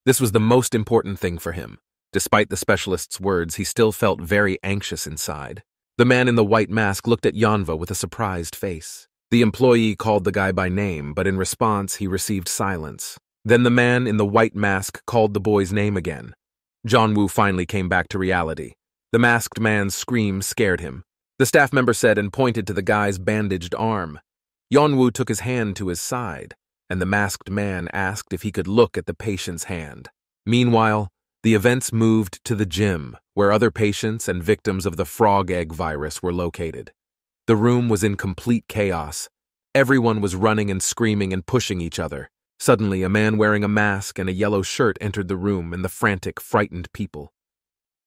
This was the most important thing for him. Despite the specialist's words, he still felt very anxious inside. The man in the white mask looked at Yeonwoo with a surprised face. The employee called the guy by name, but in response, he received silence. Then the man in the white mask called the boy's name again. Yeonwoo finally came back to reality. The masked man's scream scared him. The staff member said and pointed to the guy's bandaged arm. Yeonwoo took his hand to his side, and the masked man asked if he could look at the patient's hand. Meanwhile, the events moved to the gym, where other patients and victims of the frog egg virus were located. The room was in complete chaos, Everyone was running and screaming and pushing each other. Suddenly, a man wearing a mask and a yellow shirt entered the room and the frantic, frightened people.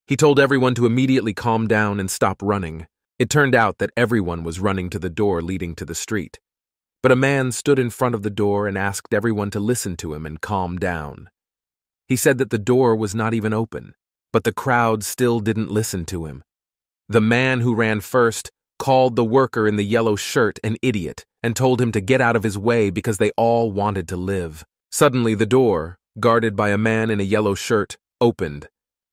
He told everyone to immediately calm down and stop running. It turned out that everyone was running to the door leading to the street. But a man stood in front of the door and asked everyone to listen to him and calm down. He said that the door was not even open, but the crowd still didn't listen to him. The man who ran first called the worker in the yellow shirt an idiot and told him to get out of his way because they all wanted to live. Suddenly, the door, guarded by a man in a yellow shirt, opened.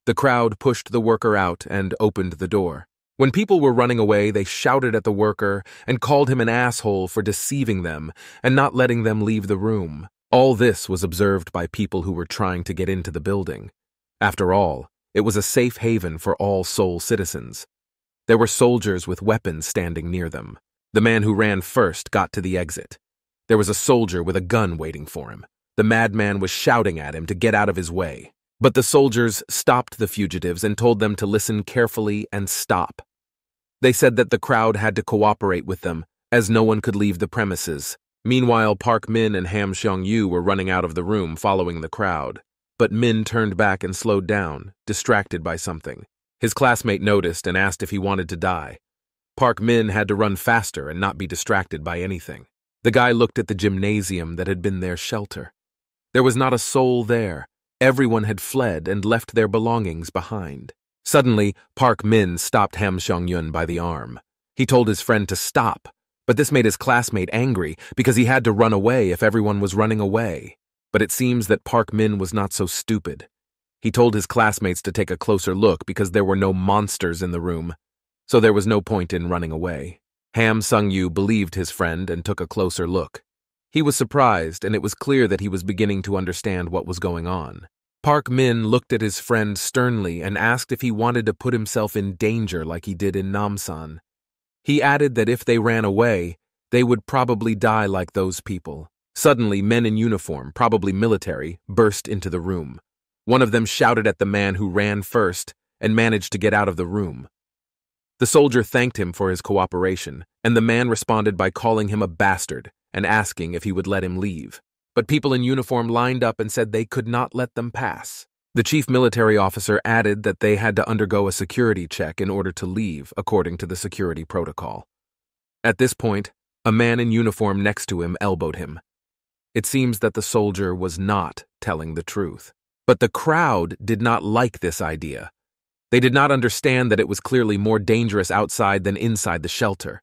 The crowd pushed the worker out and opened the door. When people were running away, they shouted at the worker and called him an asshole for deceiving them and not letting them leave the room. All this was observed by people who were trying to get into the building. After all, it was a safe haven for all Seoul citizens. There were soldiers with weapons standing near them. The man who ran first got to the exit. There was a soldier with a gun waiting for him. The madman was shouting at him to get out of his way. But the soldiers stopped the fugitives and told them to listen carefully and stop. They said that the crowd had to cooperate with them, as no one could leave the premises. Meanwhile, Park Min and Ham Seong-yu were running out of the room following the crowd. But Min turned back and slowed down, distracted by something. His classmate noticed and asked if he wanted to die. Park Min had to run faster and not be distracted by anything. The guy looked at the gymnasium that had been their shelter. There was not a soul there. Everyone had fled and left their belongings behind. Suddenly, Park Min stopped Ham Seong-yun by the arm. He told his friend to stop, but this made his classmate angry because he had to run away if everyone was running away. But it seems that Park Min was not so stupid. He told his classmates to take a closer look because there were no monsters in the room, so there was no point in running away. Ham Seong-yu believed his friend and took a closer look. He was surprised, and it was clear that he was beginning to understand what was going on. Park Min looked at his friend sternly and asked if he wanted to put himself in danger like he did in Namsan. He added that if they ran away, they would probably die like those people. Suddenly, men in uniform, probably military, burst into the room. One of them shouted at the man who ran first and managed to get out of the room. The soldier thanked him for his cooperation, and the man responded by calling him a bastard and asking if he would let him leave. But people in uniform lined up and said they could not let them pass. The chief military officer added that they had to undergo a security check in order to leave, according to the security protocol. At this point, a man in uniform next to him elbowed him. It seems that the soldier was not telling the truth. But the crowd did not like this idea. They did not understand that it was clearly more dangerous outside than inside the shelter.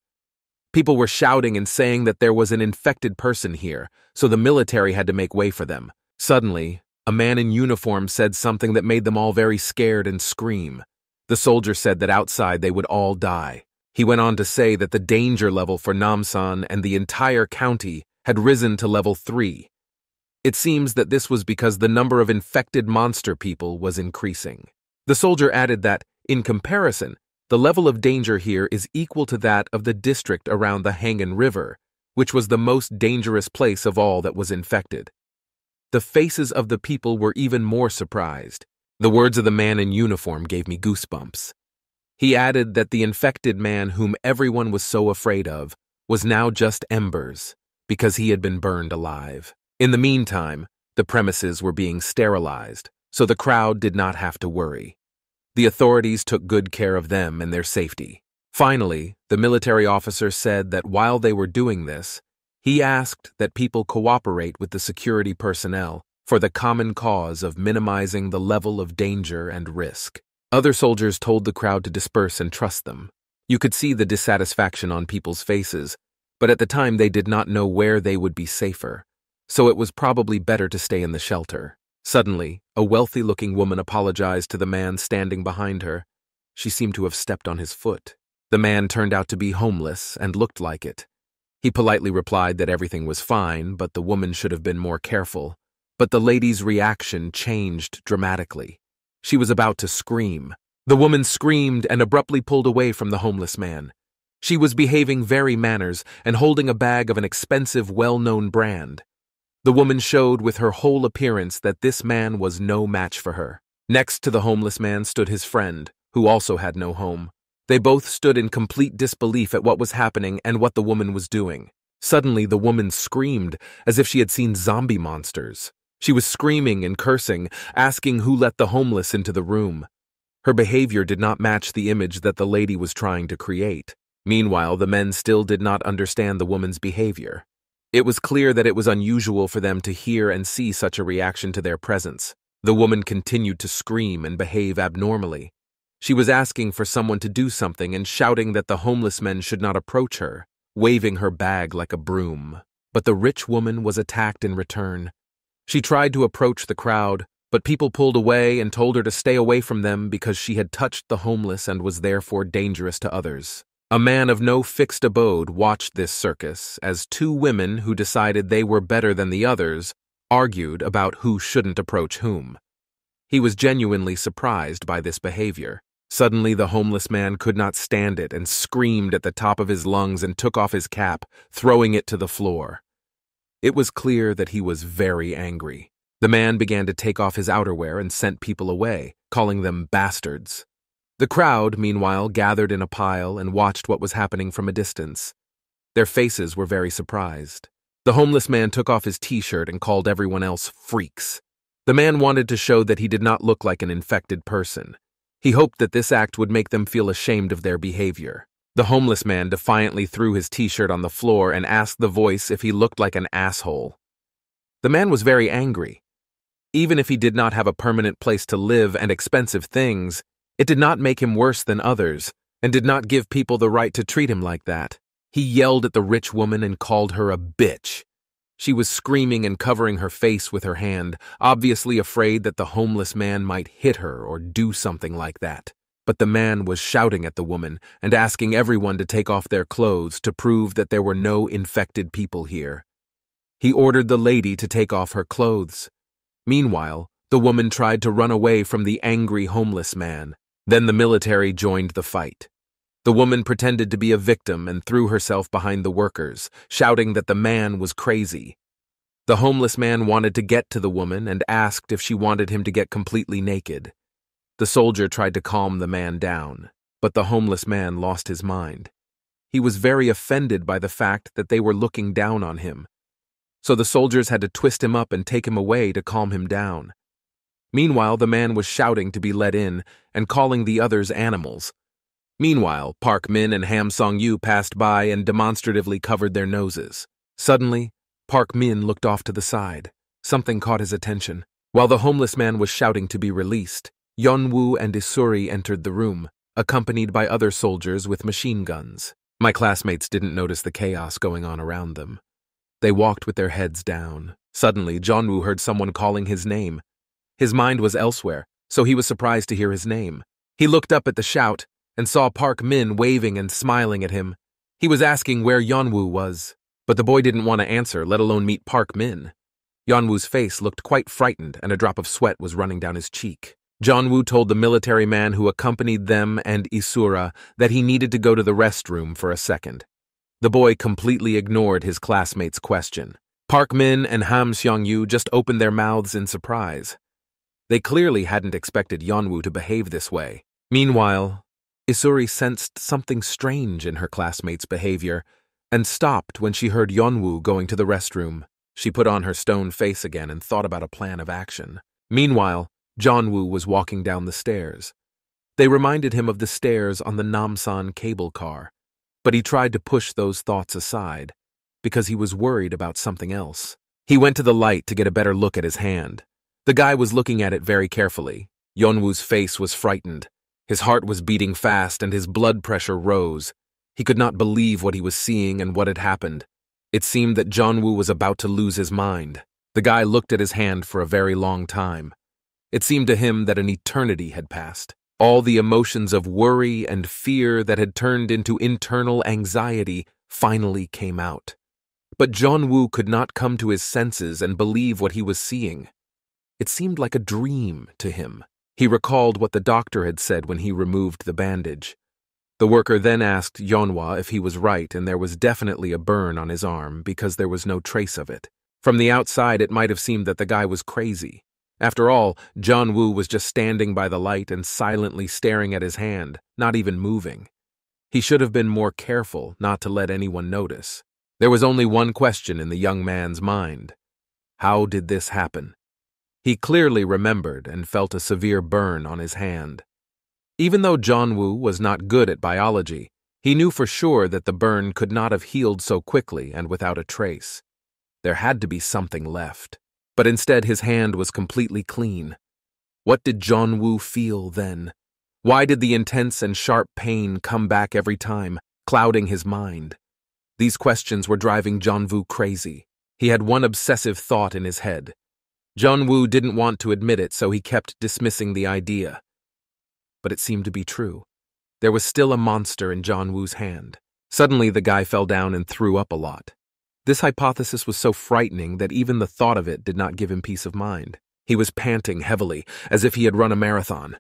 People were shouting and saying that there was an infected person here, so the military had to make way for them. Suddenly, a man in uniform said something that made them all very scared and scream. The soldier said that outside they would all die. He went on to say that the danger level for Namsan and the entire county had risen to level 3. It seems that this was because the number of infected monster people was increasing. The soldier added that, in comparison, the level of danger here is equal to that of the district around the Hangan River, which was the most dangerous place of all that was infected. The faces of the people were even more surprised. The words of the man in uniform gave me goosebumps. He added that the infected man whom everyone was so afraid of was now just embers, because he had been burned alive. In the meantime, the premises were being sterilized, so the crowd did not have to worry. The authorities took good care of them and their safety. Finally, the military officer said that while they were doing this, he asked that people cooperate with the security personnel for the common cause of minimizing the level of danger and risk. Other soldiers told the crowd to disperse and trust them. You could see the dissatisfaction on people's faces, but at the time they did not know where they would be safer, so it was probably better to stay in the shelter. Suddenly, a wealthy-looking woman apologized to the man standing behind her. She seemed to have stepped on his foot. The man turned out to be homeless and looked like it. He politely replied that everything was fine, but the woman should have been more careful. But the lady's reaction changed dramatically. She was about to scream. The woman screamed and abruptly pulled away from the homeless man. She was behaving very manners and holding a bag of an expensive, well-known brand. The woman showed with her whole appearance that this man was no match for her. Next to the homeless man stood his friend, who also had no home. They both stood in complete disbelief at what was happening and what the woman was doing. Suddenly, the woman screamed as if she had seen zombie monsters. She was screaming and cursing, asking who let the homeless into the room. Her behavior did not match the image that the lady was trying to create. Meanwhile, the men still did not understand the woman's behavior. It was clear that it was unusual for them to hear and see such a reaction to their presence. The woman continued to scream and behave abnormally. She was asking for someone to do something and shouting that the homeless men should not approach her, waving her bag like a broom. But the rich woman was attacked in return. She tried to approach the crowd, but people pulled away and told her to stay away from them because she had touched the homeless and was therefore dangerous to others. A man of no fixed abode watched this circus as two women who decided they were better than the others argued about who shouldn't approach whom. He was genuinely surprised by this behavior. Suddenly, the homeless man could not stand it and screamed at the top of his lungs and took off his cap, throwing it to the floor. It was clear that he was very angry. The man began to take off his outerwear and sent people away, calling them bastards. The crowd, meanwhile, gathered in a pile and watched what was happening from a distance. Their faces were very surprised. The homeless man took off his t-shirt and called everyone else freaks. The man wanted to show that he did not look like an infected person. He hoped that this act would make them feel ashamed of their behavior. The homeless man defiantly threw his t-shirt on the floor and asked the voice if he looked like an asshole. The man was very angry. Even if he did not have a permanent place to live and expensive things, it did not make him worse than others, and did not give people the right to treat him like that. He yelled at the rich woman and called her a bitch. She was screaming and covering her face with her hand, obviously afraid that the homeless man might hit her or do something like that. But the man was shouting at the woman and asking everyone to take off their clothes to prove that there were no infected people here. He ordered the lady to take off her clothes. Meanwhile, the woman tried to run away from the angry homeless man. Then the military joined the fight. The woman pretended to be a victim and threw herself behind the workers, shouting that the man was crazy. The homeless man wanted to get to the woman and asked if she wanted him to get completely naked. The soldier tried to calm the man down, but the homeless man lost his mind. He was very offended by the fact that they were looking down on him. So the soldiers had to twist him up and take him away to calm him down. Meanwhile, the man was shouting to be let in and calling the others animals. Meanwhile, Park Min and Ham Song-yu passed by and demonstratively covered their noses. Suddenly, Park Min looked off to the side. Something caught his attention. While the homeless man was shouting to be released, Yeon-woo and Isuri entered the room, accompanied by other soldiers with machine guns. My classmates didn't notice the chaos going on around them. They walked with their heads down. Suddenly, Yeon-woo heard someone calling his name. His mind was elsewhere, so he was surprised to hear his name. He looked up at the shout and saw Park Min waving and smiling at him. He was asking where Yeon-woo was, but the boy didn't want to answer, let alone meet Park Min. Yeon-woo's face looked quite frightened and a drop of sweat was running down his cheek. Yeon-woo told the military man who accompanied them and Isura that he needed to go to the restroom for a second. The boy completely ignored his classmate's question. Park Min and Ham Song-yu just opened their mouths in surprise. They clearly hadn't expected Yeon-woo to behave this way. Meanwhile, Isuri sensed something strange in her classmate's behavior and stopped when she heard Yeon-woo going to the restroom. She put on her stone face again and thought about a plan of action. Meanwhile, Yeon-woo was walking down the stairs. They reminded him of the stairs on the Namsan cable car, but he tried to push those thoughts aside because he was worried about something else. He went to the light to get a better look at his hand. The guy was looking at it very carefully. Yeon-woo's face was frightened. His heart was beating fast and his blood pressure rose. He could not believe what he was seeing and what had happened. It seemed that Yeon-woo was about to lose his mind. The guy looked at his hand for a very long time. It seemed to him that an eternity had passed. All the emotions of worry and fear that had turned into internal anxiety finally came out. But Yeon-woo could not come to his senses and believe what he was seeing. It seemed like a dream to him. He recalled what the doctor had said when he removed the bandage. The worker then asked Yeonwoo if he was right, and there was definitely a burn on his arm because there was no trace of it. From the outside, it might have seemed that the guy was crazy. After all, Yeon-woo was just standing by the light and silently staring at his hand, not even moving. He should have been more careful not to let anyone notice. There was only one question in the young man's mind. How did this happen? He clearly remembered and felt a severe burn on his hand. Even though Yeon-woo was not good at biology, he knew for sure that the burn could not have healed so quickly and without a trace. There had to be something left. But instead his hand was completely clean. What did Yeon-woo feel then? Why did the intense and sharp pain come back every time, clouding his mind? These questions were driving Yeon-woo crazy. He had one obsessive thought in his head. Yeon-woo didn't want to admit it, so he kept dismissing the idea. But it seemed to be true. There was still a monster in Yeon-woo's hand. Suddenly the guy fell down and threw up a lot. This hypothesis was so frightening that even the thought of it did not give him peace of mind. He was panting heavily, as if he had run a marathon.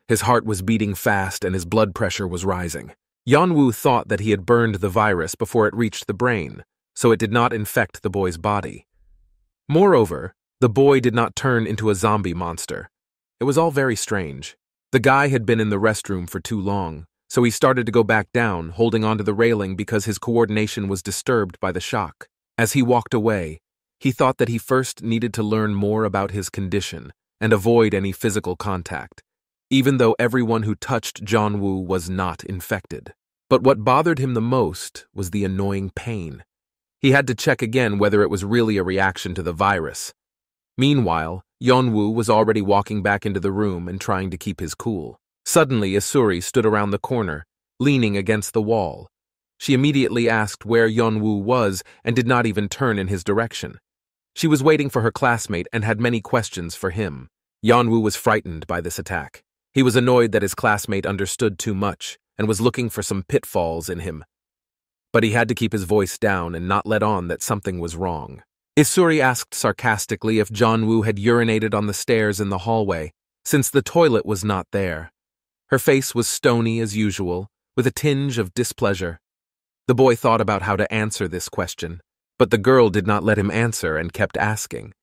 His heart was beating fast and his blood pressure was rising. Yeon-woo thought that he had burned the virus before it reached the brain, so it did not infect the boy's body. Moreover, the boy did not turn into a zombie monster. It was all very strange. The guy had been in the restroom for too long, so he started to go back down, holding onto the railing because his coordination was disturbed by the shock. As he walked away, he thought that he first needed to learn more about his condition and avoid any physical contact, even though everyone who touched Yeon-woo was not infected. But what bothered him the most was the annoying pain. He had to check again whether it was really a reaction to the virus. Meanwhile, Yeon-woo was already walking back into the room and trying to keep his cool. Suddenly, Isuri stood around the corner, leaning against the wall. She immediately asked where Yeon-woo was and did not even turn in his direction. She was waiting for her classmate and had many questions for him. Yeon-woo was frightened by this attack. He was annoyed that his classmate understood too much and was looking for some pitfalls in him. But he had to keep his voice down and not let on that something was wrong. Isuri asked sarcastically if Yeon-woo had urinated on the stairs in the hallway, since the toilet was not there. Her face was stony as usual, with a tinge of displeasure. The boy thought about how to answer this question, but the girl did not let him answer and kept asking.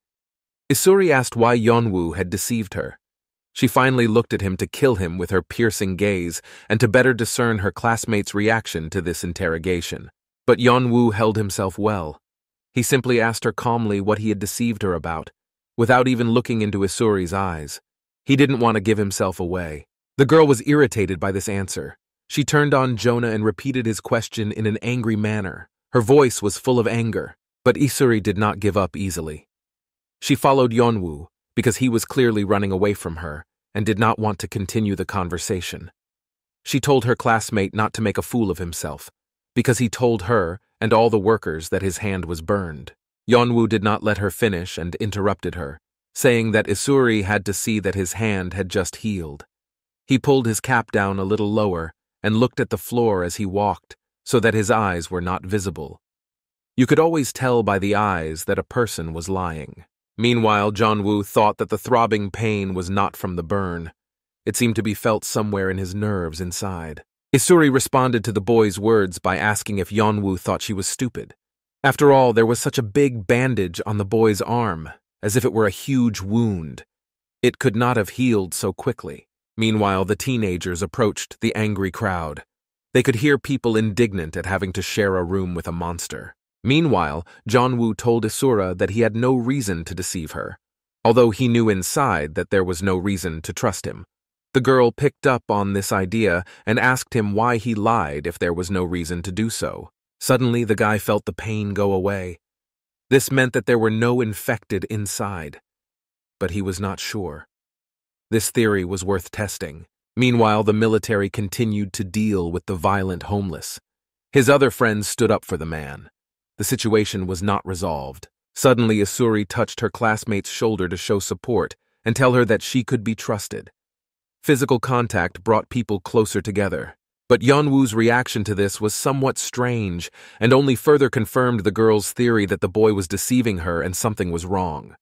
Isuri asked why Yeon-woo had deceived her. She finally looked at him to kill him with her piercing gaze and to better discern her classmate's reaction to this interrogation. But Yeon-woo held himself well. He simply asked her calmly what he had deceived her about, without even looking into Isuri's eyes. He didn't want to give himself away. The girl was irritated by this answer. She turned on Jonah and repeated his question in an angry manner. Her voice was full of anger, but Isuri did not give up easily. She followed Yeon-woo because he was clearly running away from her and did not want to continue the conversation. She told her classmate not to make a fool of himself, because he told her and all the workers that his hand was burned. Yeon-woo did not let her finish and interrupted her, saying that Isuri had to see that his hand had just healed. He pulled his cap down a little lower and looked at the floor as he walked, so that his eyes were not visible. You could always tell by the eyes that a person was lying. Meanwhile, Yeon-woo thought that the throbbing pain was not from the burn. It seemed to be felt somewhere in his nerves inside. Isuri responded to the boy's words by asking if Yeon-woo thought she was stupid. After all, there was such a big bandage on the boy's arm, as if it were a huge wound. It could not have healed so quickly. Meanwhile, the teenagers approached the angry crowd. They could hear people indignant at having to share a room with a monster. Meanwhile, Yeon-woo told Isura that he had no reason to deceive her, although he knew inside that there was no reason to trust him. The girl picked up on this idea and asked him why he lied if there was no reason to do so. Suddenly, the guy felt the pain go away. This meant that there were no infected inside, but he was not sure. This theory was worth testing. Meanwhile, the military continued to deal with the violent homeless. His other friends stood up for the man. The situation was not resolved. Suddenly, Isuri touched her classmate's shoulder to show support and tell her that she could be trusted. Physical contact brought people closer together. But Yeon-woo's reaction to this was somewhat strange and only further confirmed the girl's theory that the boy was deceiving her and something was wrong.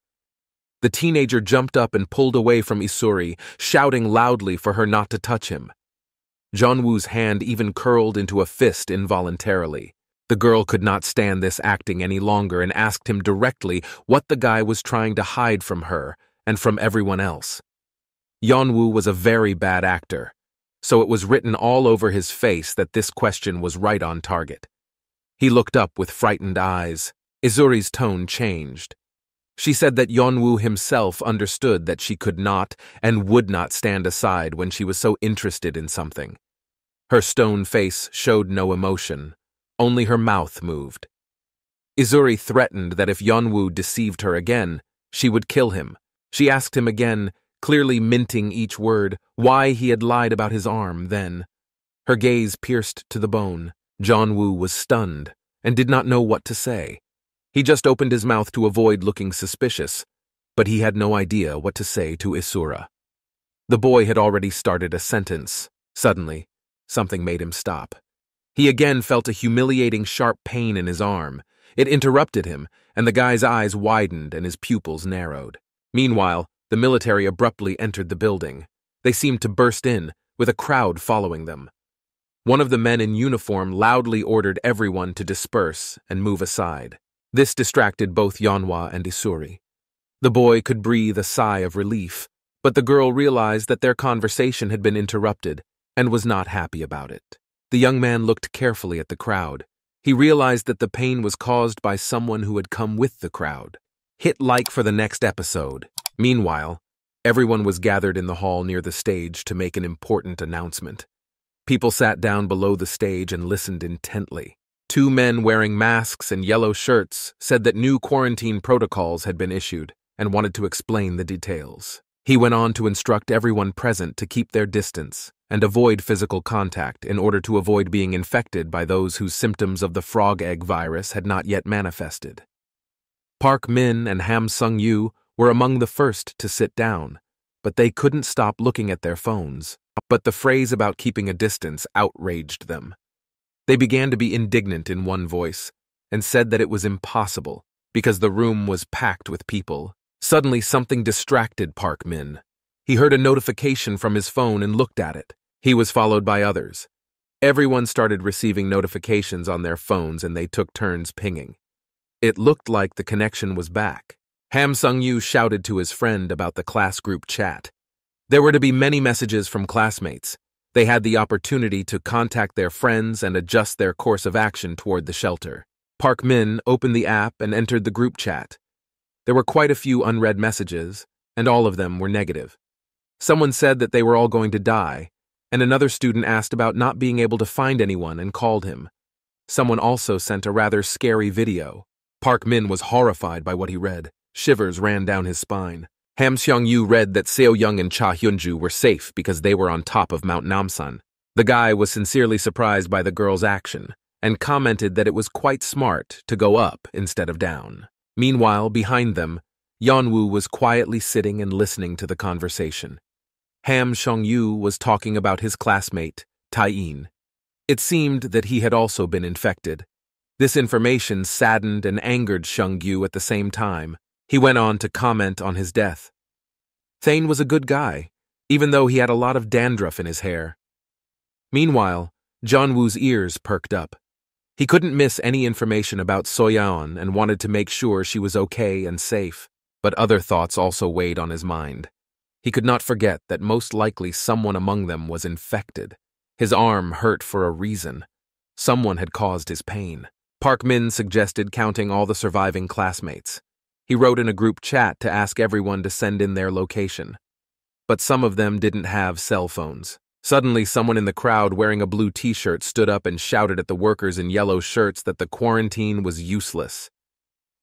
The teenager jumped up and pulled away from Isuri, shouting loudly for her not to touch him. Yeon-woo's hand even curled into a fist involuntarily. The girl could not stand this acting any longer and asked him directly what the guy was trying to hide from her and from everyone else. Yeon-woo was a very bad actor, so it was written all over his face that this question was right on target. He looked up with frightened eyes. Izuri's tone changed. She said that Yeon-woo himself understood that she could not and would not stand aside when she was so interested in something. Her stone face showed no emotion, only her mouth moved. Izuri threatened that if Yeon-woo deceived her again, she would kill him. She asked him again, clearly minting each word, why he had lied about his arm then. Her gaze pierced to the bone. Yeon-woo was stunned and did not know what to say. He just opened his mouth to avoid looking suspicious, but he had no idea what to say to Isura. The boy had already started a sentence. Suddenly, something made him stop. He again felt a humiliating sharp pain in his arm. It interrupted him, and the guy's eyes widened and his pupils narrowed. Meanwhile, the military abruptly entered the building. They seemed to burst in, with a crowd following them. One of the men in uniform loudly ordered everyone to disperse and move aside. This distracted both Yeonwoo and Isuri. The boy could breathe a sigh of relief, but the girl realized that their conversation had been interrupted and was not happy about it. The young man looked carefully at the crowd. He realized that the pain was caused by someone who had come with the crowd. Hit like for the next episode. Meanwhile, everyone was gathered in the hall near the stage to make an important announcement. People sat down below the stage and listened intently. Two men wearing masks and yellow shirts said that new quarantine protocols had been issued and wanted to explain the details. He went on to instruct everyone present to keep their distance and avoid physical contact in order to avoid being infected by those whose symptoms of the frog egg virus had not yet manifested. Park Min and Ham Sung-yu were among the first to sit down, but they couldn't stop looking at their phones. But the phrase about keeping a distance outraged them. They began to be indignant in one voice and said that it was impossible because the room was packed with people. Suddenly, something distracted Park Min. He heard a notification from his phone and looked at it. He was followed by others. Everyone started receiving notifications on their phones and they took turns pinging. It looked like the connection was back. Ham Sung-yu shouted to his friend about the class group chat. There were to be many messages from classmates. They had the opportunity to contact their friends and adjust their course of action toward the shelter. Park Min opened the app and entered the group chat. There were quite a few unread messages, and all of them were negative. Someone said that they were all going to die, and another student asked about not being able to find anyone and called him. Someone also sent a rather scary video. Park Min was horrified by what he read. Shivers ran down his spine. Ham Seong-yu read that Seo-young and Cha Hyun-ju were safe because they were on top of Mount Namsan. The guy was sincerely surprised by the girl's action and commented that it was quite smart to go up instead of down. Meanwhile, behind them, Yeon-woo was quietly sitting and listening to the conversation. Ham Seong-yu was talking about his classmate, Tae-in. It seemed that he had also been infected. This information saddened and angered Seong-yu at the same time. He went on to comment on his death. Thane was a good guy, even though he had a lot of dandruff in his hair. Meanwhile, Jeonwoo's ears perked up. He couldn't miss any information about Soyon and wanted to make sure she was okay and safe, but other thoughts also weighed on his mind. He could not forget that most likely someone among them was infected. His arm hurt for a reason. Someone had caused his pain. Park Min suggested counting all the surviving classmates. He wrote in a group chat to ask everyone to send in their location. But some of them didn't have cell phones. Suddenly, someone in the crowd wearing a blue t-shirt stood up and shouted at the workers in yellow shirts that the quarantine was useless.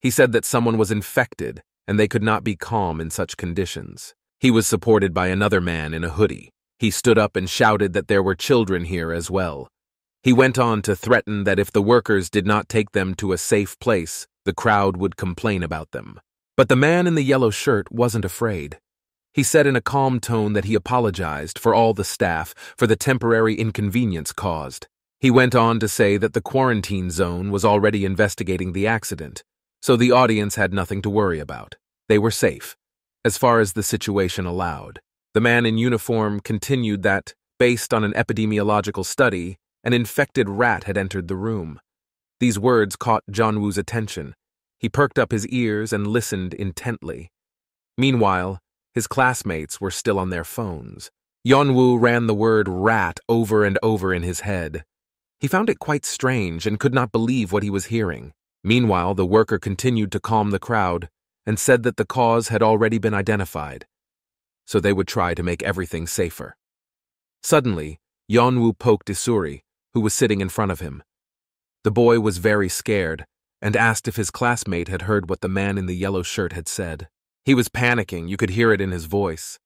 He said that someone was infected and they could not be calm in such conditions. He was supported by another man in a hoodie. He stood up and shouted that there were children here as well. He went on to threaten that if the workers did not take them to a safe place, the crowd would complain about them. But the man in the yellow shirt wasn't afraid. He said in a calm tone that he apologized for all the staff for the temporary inconvenience caused. He went on to say that the quarantine zone was already investigating the accident, so the audience had nothing to worry about. They were safe, as far as the situation allowed. The man in uniform continued that, based on an epidemiological study, an infected rat had entered the room. These words caught Jeonwoo's attention. He perked up his ears and listened intently. Meanwhile, his classmates were still on their phones. Yeon-woo ran the word rat over and over in his head. He found it quite strange and could not believe what he was hearing. Meanwhile, the worker continued to calm the crowd and said that the cause had already been identified, so they would try to make everything safer. Suddenly, Yeon-woo poked Isuri, who was sitting in front of him. The boy was very scared and asked if his classmate had heard what the man in the yellow shirt had said. He was panicking, you could hear it in his voice.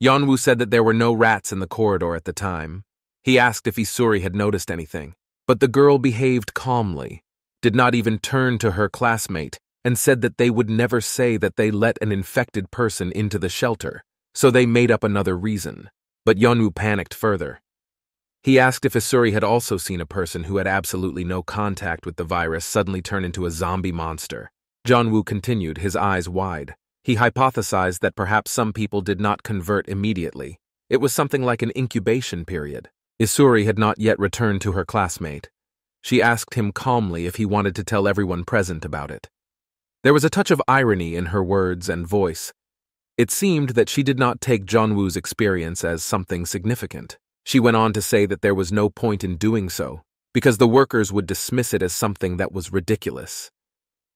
Yeon-woo said that there were no rats in the corridor at the time. He asked if Isuri had noticed anything, but the girl behaved calmly, did not even turn to her classmate, and said that they would never say that they let an infected person into the shelter, so they made up another reason. But Yeon-woo panicked further. He asked if Isuri had also seen a person who had absolutely no contact with the virus suddenly turn into a zombie monster. Yeon-woo continued, his eyes wide. He hypothesized that perhaps some people did not convert immediately. It was something like an incubation period. Isuri had not yet returned to her classmate. She asked him calmly if he wanted to tell everyone present about it. There was a touch of irony in her words and voice. It seemed that she did not take Yeon-woo's experience as something significant. She went on to say that there was no point in doing so, because the workers would dismiss it as something that was ridiculous.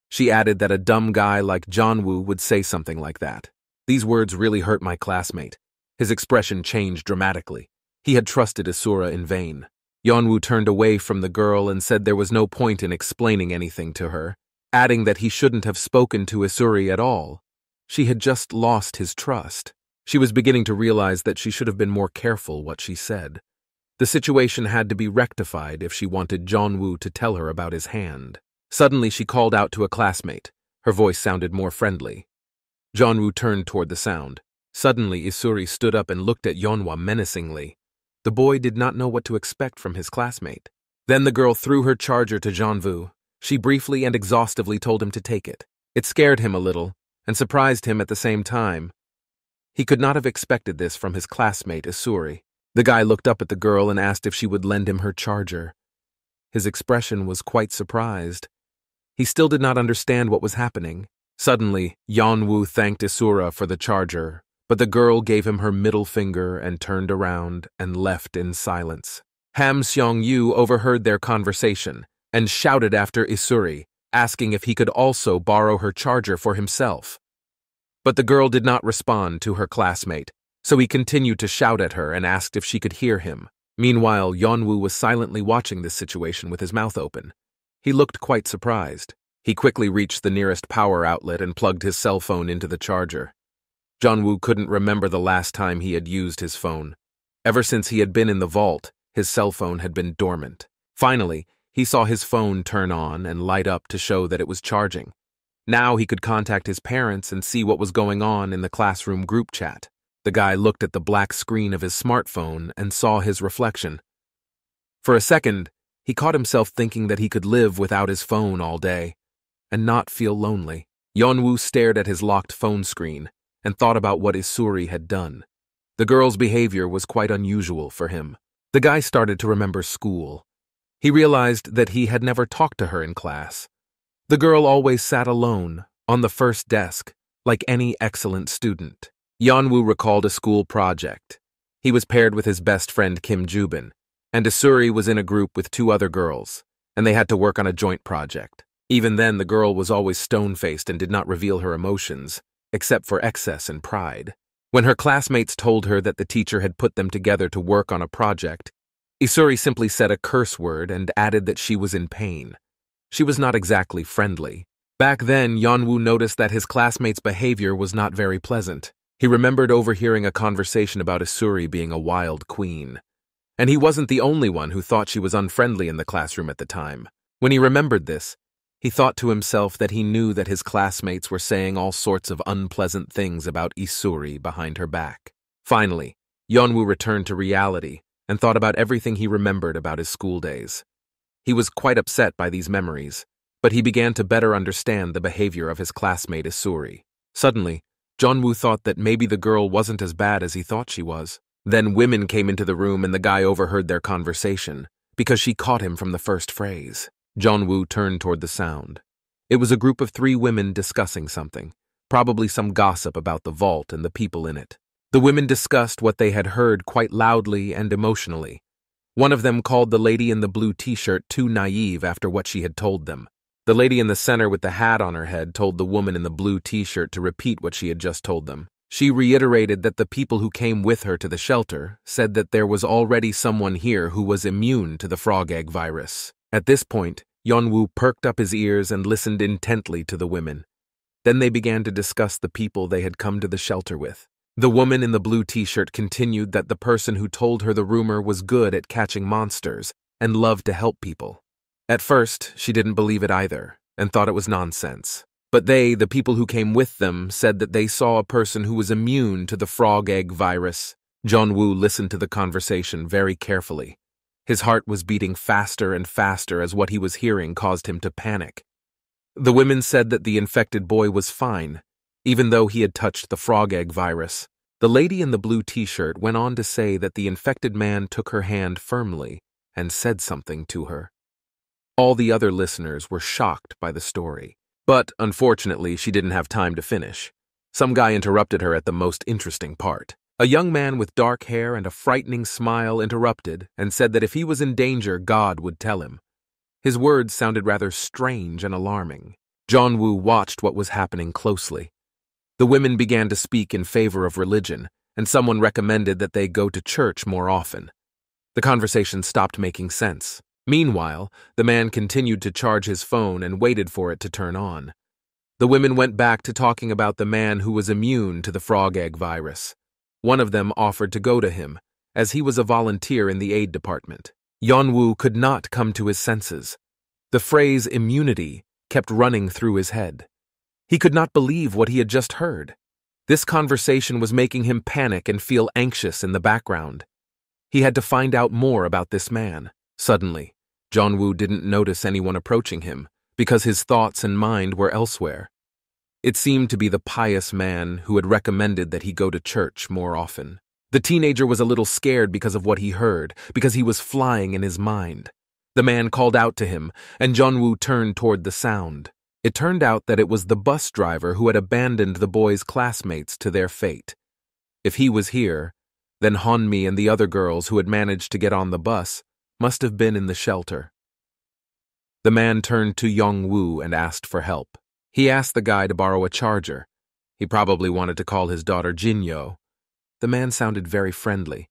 She added that a dumb guy like Yeon-woo would say something like that. These words really hurt my classmate. His expression changed dramatically. He had trusted Isura in vain. Yeon-woo turned away from the girl and said there was no point in explaining anything to her, adding that he shouldn't have spoken to Isuri at all. She had just lost his trust. She was beginning to realize that she should have been more careful what she said. The situation had to be rectified if she wanted Yeon-woo to tell her about his hand. Suddenly, she called out to a classmate. Her voice sounded more friendly. Yeon-woo turned toward the sound. Suddenly, Isuri stood up and looked at Yeon-woo menacingly. The boy did not know what to expect from his classmate. Then the girl threw her charger to Yeon-woo. She briefly and exhaustively told him to take it. It scared him a little and surprised him at the same time. He could not have expected this from his classmate, Isuri. The guy looked up at the girl and asked if she would lend him her charger. His expression was quite surprised. He still did not understand what was happening. Suddenly, Yeon-woo thanked Isura for the charger, but the girl gave him her middle finger and turned around and left in silence. Ham Seong-yu overheard their conversation and shouted after Isuri, asking if he could also borrow her charger for himself. But the girl did not respond to her classmate, so he continued to shout at her and asked if she could hear him. Meanwhile, Yeon-woo was silently watching this situation with his mouth open. He looked quite surprised. He quickly reached the nearest power outlet and plugged his cell phone into the charger. Yeon-woo couldn't remember the last time he had used his phone. Ever since he had been in the vault, his cell phone had been dormant. Finally, he saw his phone turn on and light up to show that it was charging. Now he could contact his parents and see what was going on in the classroom group chat. The guy looked at the black screen of his smartphone and saw his reflection. For a second, he caught himself thinking that he could live without his phone all day and not feel lonely. Yeon-woo stared at his locked phone screen and thought about what Isuri had done. The girl's behavior was quite unusual for him. The guy started to remember school. He realized that he had never talked to her in class. The girl always sat alone, on the first desk, like any excellent student. Yeon-woo recalled a school project. He was paired with his best friend Kim Jubin, and Isuri was in a group with two other girls, and they had to work on a joint project. Even then, the girl was always stone-faced and did not reveal her emotions, except for excess and pride. When her classmates told her that the teacher had put them together to work on a project, Isuri simply said a curse word and added that she was in pain. She was not exactly friendly. Back then, Yeon-woo noticed that his classmates' behavior was not very pleasant. He remembered overhearing a conversation about Isuri being a wild queen. And he wasn't the only one who thought she was unfriendly in the classroom at the time. When he remembered this, he thought to himself that he knew that his classmates were saying all sorts of unpleasant things about Isuri behind her back. Finally, Yeon-woo returned to reality and thought about everything he remembered about his school days. He was quite upset by these memories, but he began to better understand the behavior of his classmate Isuri. Suddenly, Yeon-woo thought that maybe the girl wasn't as bad as he thought she was. Then women came into the room and the guy overheard their conversation, because she caught him from the first phrase. Yeon-woo turned toward the sound. It was a group of 3 women discussing something, probably some gossip about the vault and the people in it. The women discussed what they had heard quite loudly and emotionally. One of them called the lady in the blue t-shirt too naive after what she had told them. The lady in the center with the hat on her head told the woman in the blue t-shirt to repeat what she had just told them. She reiterated that the people who came with her to the shelter said that there was already someone here who was immune to the frog egg virus. At this point, Yeon-woo perked up his ears and listened intently to the women. Then they began to discuss the people they had come to the shelter with. The woman in the blue t-shirt continued that the person who told her the rumor was good at catching monsters and loved to help people. At first, she didn't believe it either and thought it was nonsense. But they, the people who came with them, said that they saw a person who was immune to the frog egg virus. Yeon-woo listened to the conversation very carefully. His heart was beating faster and faster as what he was hearing caused him to panic. The women said that the infected boy was fine, even though he had touched the frog egg virus. The lady in the blue t-shirt went on to say that the infected man took her hand firmly and said something to her. All the other listeners were shocked by the story. But, unfortunately, she didn't have time to finish. Some guy interrupted her at the most interesting part. A young man with dark hair and a frightening smile interrupted and said that if he was in danger, God would tell him. His words sounded rather strange and alarming. Yeon-woo watched what was happening closely. The women began to speak in favor of religion, and someone recommended that they go to church more often. The conversation stopped making sense. Meanwhile, the man continued to charge his phone and waited for it to turn on. The women went back to talking about the man who was immune to the frog egg virus. One of them offered to go to him, as he was a volunteer in the aid department. Yeon-woo could not come to his senses. The phrase immunity kept running through his head. He could not believe what he had just heard. This conversation was making him panic and feel anxious in the background. He had to find out more about this man. Suddenly, Yeon-woo didn't notice anyone approaching him because his thoughts and mind were elsewhere. It seemed to be the pious man who had recommended that he go to church more often. The teenager was a little scared because of what he heard, because he was flying in his mind. The man called out to him, and Yeon-woo turned toward the sound. It turned out that it was the bus driver who had abandoned the boys' classmates to their fate. If he was here, then Honmi and the other girls who had managed to get on the bus must have been in the shelter. The man turned to Yeon-woo and asked for help. He asked the guy to borrow a charger. He probably wanted to call his daughter Jinyo. The man sounded very friendly,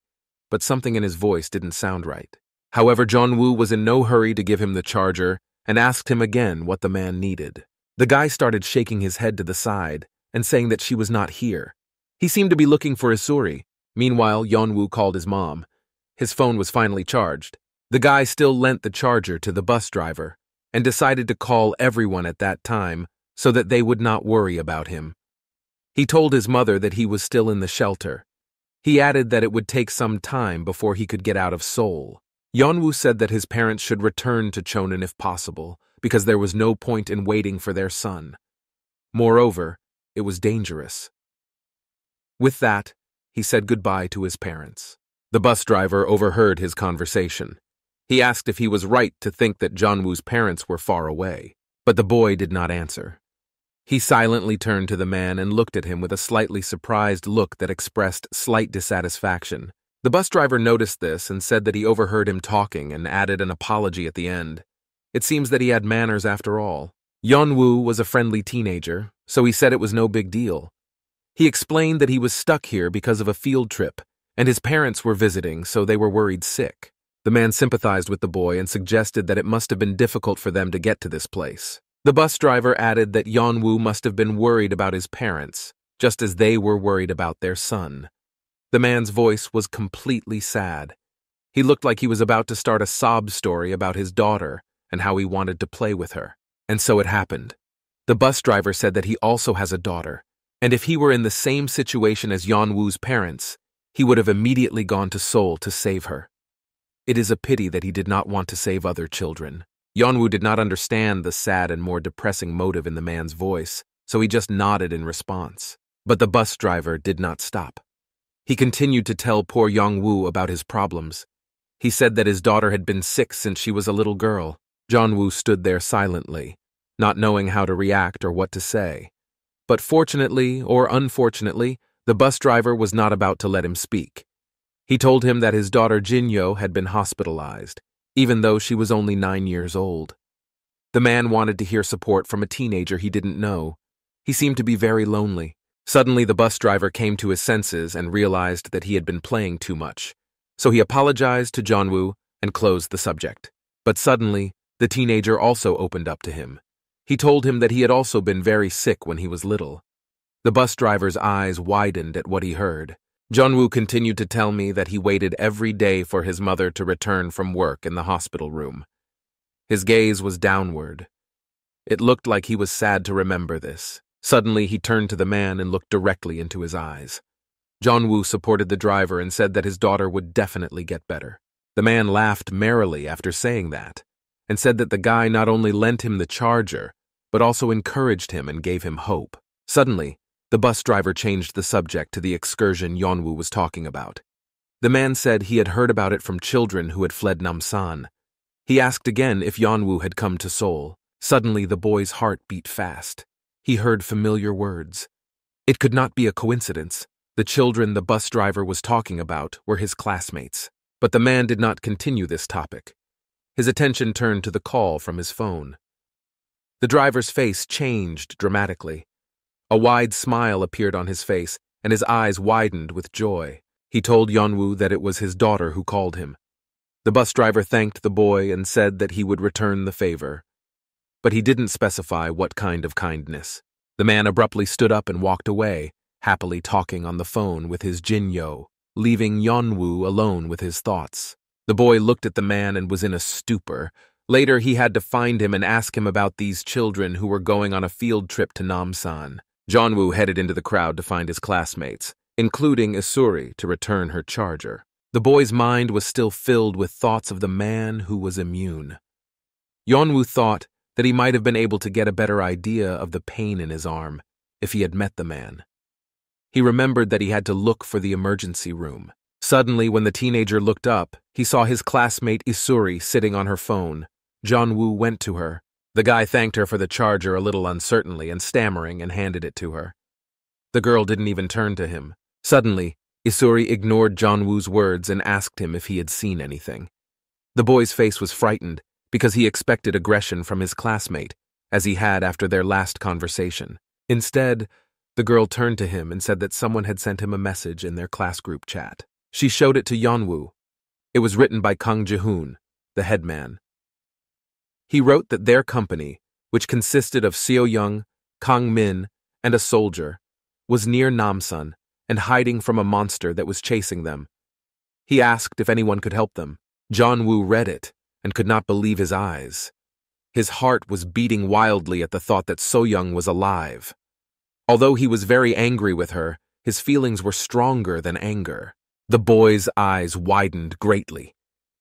but something in his voice didn't sound right. However, Yeon-woo was in no hurry to give him the charger and asked him again what the man needed. The guy started shaking his head to the side and saying that she was not here. He seemed to be looking for Isuri. Meanwhile, Yeon-woo called his mom. His phone was finally charged. The guy still lent the charger to the bus driver and decided to call everyone at that time so that they would not worry about him. He told his mother that he was still in the shelter. He added that it would take some time before he could get out of Seoul. Yeon-woo said that his parents should return to Chonan if possible, because there was no point in waiting for their son. Moreover, it was dangerous. With that, he said goodbye to his parents. The bus driver overheard his conversation. He asked if he was right to think that Yeon-woo's parents were far away, but the boy did not answer. He silently turned to the man and looked at him with a slightly surprised look that expressed slight dissatisfaction. The bus driver noticed this and said that he overheard him talking and added an apology at the end. It seems that he had manners after all. Yeon-woo was a friendly teenager, so he said it was no big deal. He explained that he was stuck here because of a field trip, and his parents were visiting, so they were worried sick. The man sympathized with the boy and suggested that it must have been difficult for them to get to this place. The bus driver added that Yeon-woo must have been worried about his parents, just as they were worried about their son. The man's voice was completely sad. He looked like he was about to start a sob story about his daughter and how he wanted to play with her. And so it happened. The bus driver said that he also has a daughter, and if he were in the same situation as Yeon-woo's parents, he would have immediately gone to Seoul to save her. It is a pity that he did not want to save other children. Yeon-woo did not understand the sad and more depressing motive in the man's voice, so he just nodded in response. But the bus driver did not stop. He continued to tell poor Yeon-woo about his problems. He said that his daughter had been sick since she was a little girl. Yeon-woo stood there silently, not knowing how to react or what to say. But fortunately or unfortunately, the bus driver was not about to let him speak. He told him that his daughter Jin-yo had been hospitalized, even though she was only 9 years old. The man wanted to hear support from a teenager he didn't know. He seemed to be very lonely. Suddenly, the bus driver came to his senses and realized that he had been playing too much. So he apologized to Yeon-woo and closed the subject. But suddenly, the teenager also opened up to him. He told him that he had also been very sick when he was little. The bus driver's eyes widened at what he heard. Yeon-woo continued to tell me that he waited every day for his mother to return from work in the hospital room. His gaze was downward. It looked like he was sad to remember this. Suddenly, he turned to the man and looked directly into his eyes. Yeon-woo supported the driver and said that his daughter would definitely get better. The man laughed merrily after saying that, and said that the guy not only lent him the charger, but also encouraged him and gave him hope. Suddenly, the bus driver changed the subject to the excursion Yeon-woo was talking about. The man said he had heard about it from children who had fled Namsan. He asked again if Yeon-woo had come to Seoul. Suddenly, the boy's heart beat fast. He heard familiar words. It could not be a coincidence. The children the bus driver was talking about were his classmates. But the man did not continue this topic. His attention turned to the call from his phone. The driver's face changed dramatically. A wide smile appeared on his face, and his eyes widened with joy. He told Yeon-woo that it was his daughter who called him. The bus driver thanked the boy and said that he would return the favor. But he didn't specify what kind of kindness. The man abruptly stood up and walked away, happily talking on the phone with his Jin-yo, leaving Yeon-woo alone with his thoughts. The boy looked at the man and was in a stupor. Later, he had to find him and ask him about these children who were going on a field trip to Namsan. Yeon-woo headed into the crowd to find his classmates, including Isuri, to return her charger. The boy's mind was still filled with thoughts of the man who was immune. Yeon-woo thought that he might have been able to get a better idea of the pain in his arm if he had met the man. He remembered that he had to look for the emergency room. Suddenly, when the teenager looked up, he saw his classmate Isuri sitting on her phone. Yeon-woo went to her. The guy thanked her for the charger a little uncertainly and stammering and handed it to her. The girl didn't even turn to him. Suddenly, Isuri ignored Yeon-woo's words and asked him if he had seen anything. The boy's face was frightened because he expected aggression from his classmate, as he had after their last conversation. Instead, the girl turned to him and said that someone had sent him a message in their class group chat. She showed it to Yeon-woo. It was written by Kang Ji-hoon, the headman. He wrote that their company, which consisted of Seo-young, Kang-min, and a soldier, was near Namsan and hiding from a monster that was chasing them. He asked if anyone could help them. Yeon-woo read it and could not believe his eyes. His heart was beating wildly at the thought that So-young was alive. Although he was very angry with her, his feelings were stronger than anger. The boy's eyes widened greatly.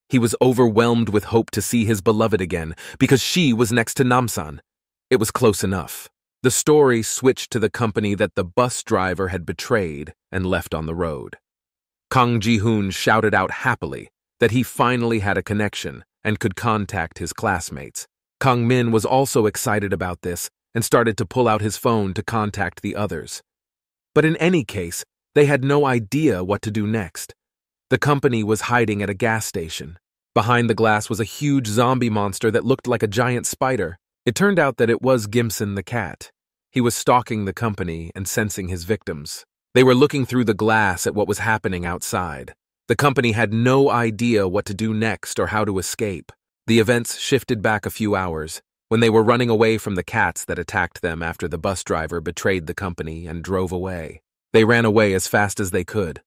He was overwhelmed with hope to see his beloved again, because she was next to Namsan. It was close enough. The story switched to the company that the bus driver had betrayed and left on the road. Kang Ji-hoon shouted out happily that he finally had a connection and could contact his classmates. Kang Min was also excited about this and started to pull out his phone to contact the others. But in any case, they had no idea what to do next. The company was hiding at a gas station. Behind the glass was a huge zombie monster that looked like a giant spider. It turned out that it was Gimson the cat. He was stalking the company and sensing his victims. They were looking through the glass at what was happening outside. The company had no idea what to do next or how to escape. The events shifted back a few hours, when they were running away from the cats that attacked them after the bus driver betrayed the company and drove away. They ran away as fast as they could.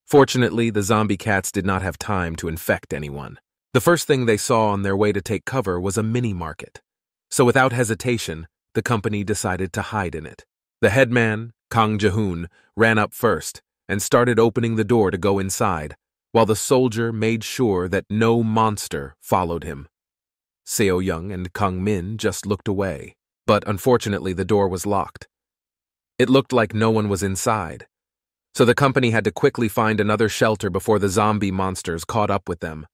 Fortunately, the zombie cats did not have time to infect anyone. The first thing they saw on their way to take cover was a mini-market. So without hesitation, the company decided to hide in it. The headman, Kang Ji-hoon, ran up first and started opening the door to go inside, while the soldier made sure that no monster followed him. Seo-young and Kang-min just looked away, but unfortunately the door was locked. It looked like no one was inside, so the company had to quickly find another shelter before the zombie monsters caught up with them.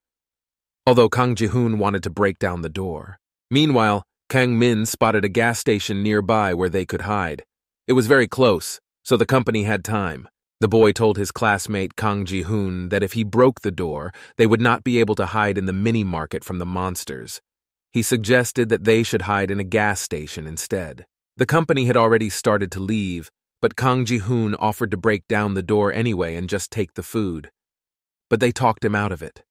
Although Kang Ji-hoon wanted to break down the door. Meanwhile, Kang-min spotted a gas station nearby where they could hide. It was very close, so the company had time. The boy told his classmate Kang Ji-hoon that if he broke the door, they would not be able to hide in the mini-market from the monsters. He suggested that they should hide in a gas station instead. The company had already started to leave, but Kang Ji-hoon offered to break down the door anyway and just take the food. But they talked him out of it.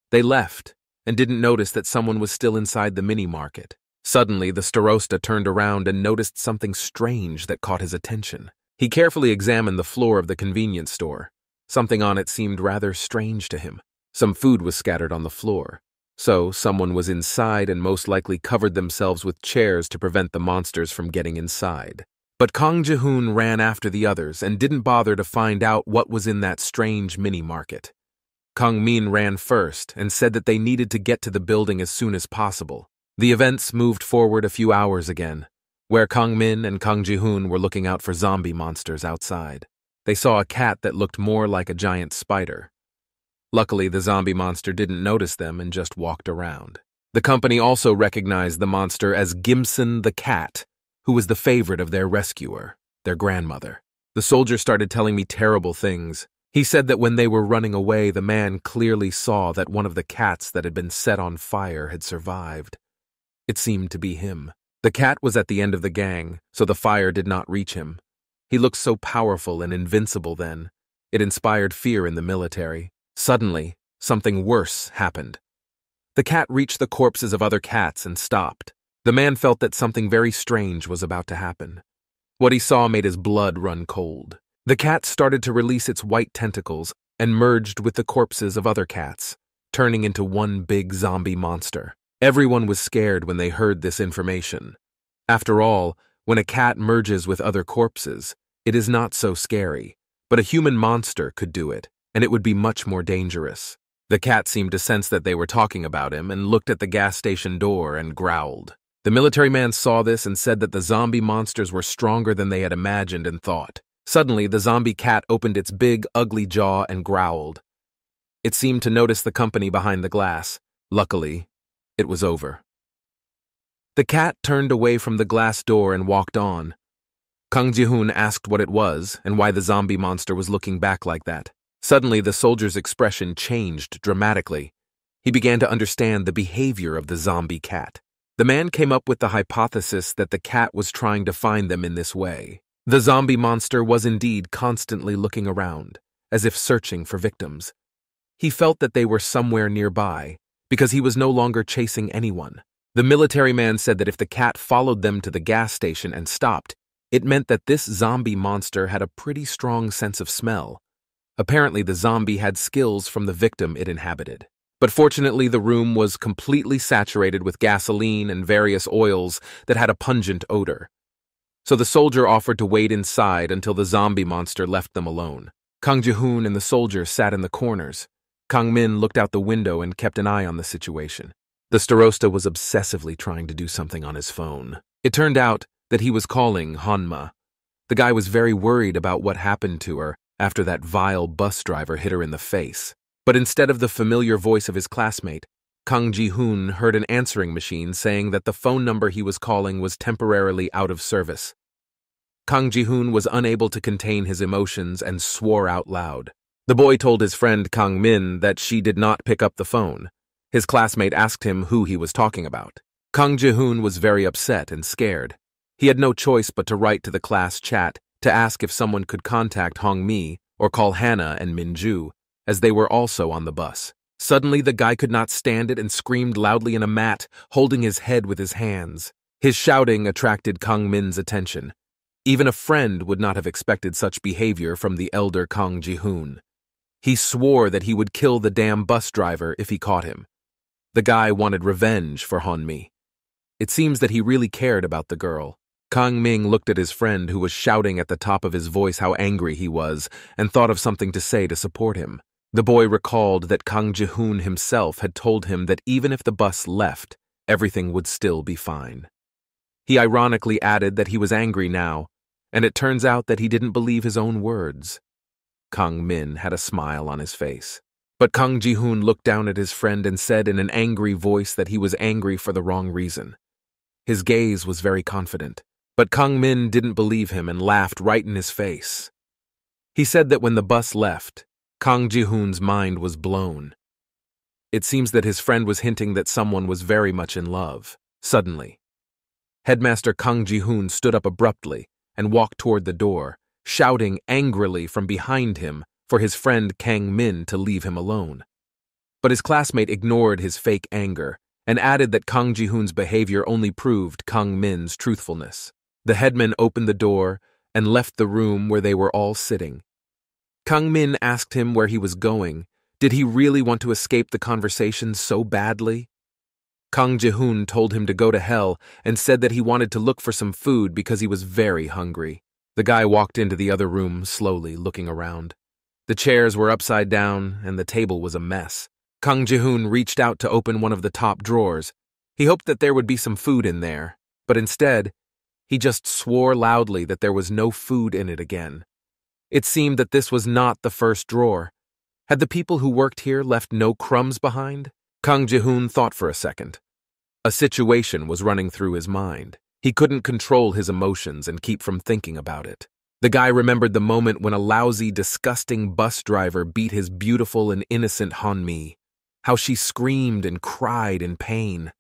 They left and didn't notice that someone was still inside the mini-market. Suddenly, the starosta turned around and noticed something strange that caught his attention. He carefully examined the floor of the convenience store. Something on it seemed rather strange to him. Some food was scattered on the floor. So, someone was inside and most likely covered themselves with chairs to prevent the monsters from getting inside. But Kang Ji-hoon ran after the others and didn't bother to find out what was in that strange mini-market. Kang Min ran first and said that they needed to get to the building as soon as possible. The events moved forward a few hours again, where Kang Min and Kang Ji-hoon were looking out for zombie monsters outside. They saw a cat that looked more like a giant spider. Luckily, the zombie monster didn't notice them and just walked around. The company also recognized the monster as Gimson the cat, who was the favorite of their rescuer, their grandmother. The soldier started telling me terrible things. He said that when they were running away, the man clearly saw that one of the cats that had been set on fire had survived. It seemed to be him. The cat was at the end of the gang, so the fire did not reach him. He looked so powerful and invincible then. It inspired fear in the military. Suddenly, something worse happened. The cat reached the corpses of other cats and stopped. The man felt that something very strange was about to happen. What he saw made his blood run cold. The cat started to release its white tentacles and merged with the corpses of other cats, turning into one big zombie monster. Everyone was scared when they heard this information. After all, when a cat merges with other corpses, it is not so scary, but a human monster could do it, and it would be much more dangerous. The cat seemed to sense that they were talking about him and looked at the gas station door and growled. The military man saw this and said that the zombie monsters were stronger than they had imagined and thought. Suddenly, the zombie cat opened its big, ugly jaw and growled. It seemed to notice the company behind the glass. Luckily, it was over. The cat turned away from the glass door and walked on. Kang Ji-hoon asked what it was and why the zombie monster was looking back like that. Suddenly, the soldier's expression changed dramatically. He began to understand the behavior of the zombie cat. The man came up with the hypothesis that the cat was trying to find them in this way. The zombie monster was indeed constantly looking around, as if searching for victims. He felt that they were somewhere nearby, because he was no longer chasing anyone. The military man said that if the cat followed them to the gas station and stopped, it meant that this zombie monster had a pretty strong sense of smell. Apparently, the zombie had skills from the victim it inhabited. But fortunately, the room was completely saturated with gasoline and various oils that had a pungent odor. So the soldier offered to wait inside until the zombie monster left them alone. Kang Ji-hoon and the soldier sat in the corners. Kang Min looked out the window and kept an eye on the situation. The starosta was obsessively trying to do something on his phone. It turned out that he was calling Hanma. The guy was very worried about what happened to her after that vile bus driver hit her in the face. But instead of the familiar voice of his classmate, Kang Ji-hoon heard an answering machine saying that the phone number he was calling was temporarily out of service. Kang Ji-hoon was unable to contain his emotions and swore out loud. The boy told his friend Kang Min that she did not pick up the phone. His classmate asked him who he was talking about. Kang Ji-hoon was very upset and scared. He had no choice but to write to the class chat to ask if someone could contact Hong-mi or call Hannah and Min-ju, as they were also on the bus. Suddenly, the guy could not stand it and screamed loudly in a mat, holding his head with his hands. His shouting attracted Kang Min's attention. Even a friend would not have expected such behavior from the elder Kang Ji-hoon. He swore that he would kill the damn bus driver if he caught him. The guy wanted revenge for Hon-mi. It seems that he really cared about the girl. Kang Ming looked at his friend who was shouting at the top of his voice how angry he was and thought of something to say to support him. The boy recalled that Kang Ji-hoon himself had told him that even if the bus left, everything would still be fine. He ironically added that he was angry now, and it turns out that he didn't believe his own words. Kang Min had a smile on his face. But Kang Ji-hoon looked down at his friend and said in an angry voice that he was angry for the wrong reason. His gaze was very confident, but Kang Min didn't believe him and laughed right in his face. He said that when the bus left, Kang Ji-hoon's mind was blown. It seems that his friend was hinting that someone was very much in love. Suddenly, Headmaster Kang Ji-hoon stood up abruptly and walked toward the door, shouting angrily from behind him for his friend Kang Min to leave him alone. But his classmate ignored his fake anger and added that Kang Ji-hoon's behavior only proved Kang Min's truthfulness. The headman opened the door and left the room where they were all sitting. Kang Min asked him where he was going. Did he really want to escape the conversation so badly? Kang Ji-hoon told him to go to hell and said that he wanted to look for some food because he was very hungry. The guy walked into the other room slowly, looking around. The chairs were upside down and the table was a mess. Kang Ji-hoon reached out to open one of the top drawers. He hoped that there would be some food in there, but instead, he just swore loudly that there was no food in it again. It seemed that this was not the first drawer. Had the people who worked here left no crumbs behind? Kang Ji-hoon thought for a second. A situation was running through his mind. He couldn't control his emotions and keep from thinking about it. The guy remembered the moment when a lousy, disgusting bus driver beat his beautiful and innocent Yeon-mi. How she screamed and cried in pain.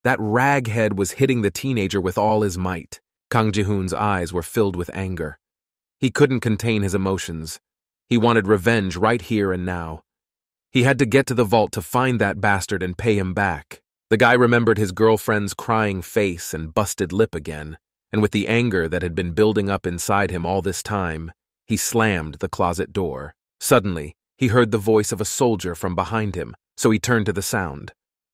That raghead was hitting the teenager with all his might. Kang Ji-hoon's eyes were filled with anger. He couldn't contain his emotions. He wanted revenge right here and now. He had to get to the vault to find that bastard and pay him back. The guy remembered his girlfriend's crying face and busted lip again, and with the anger that had been building up inside him all this time, he slammed the closet door. Suddenly, he heard the voice of a soldier from behind him, so he turned to the sound.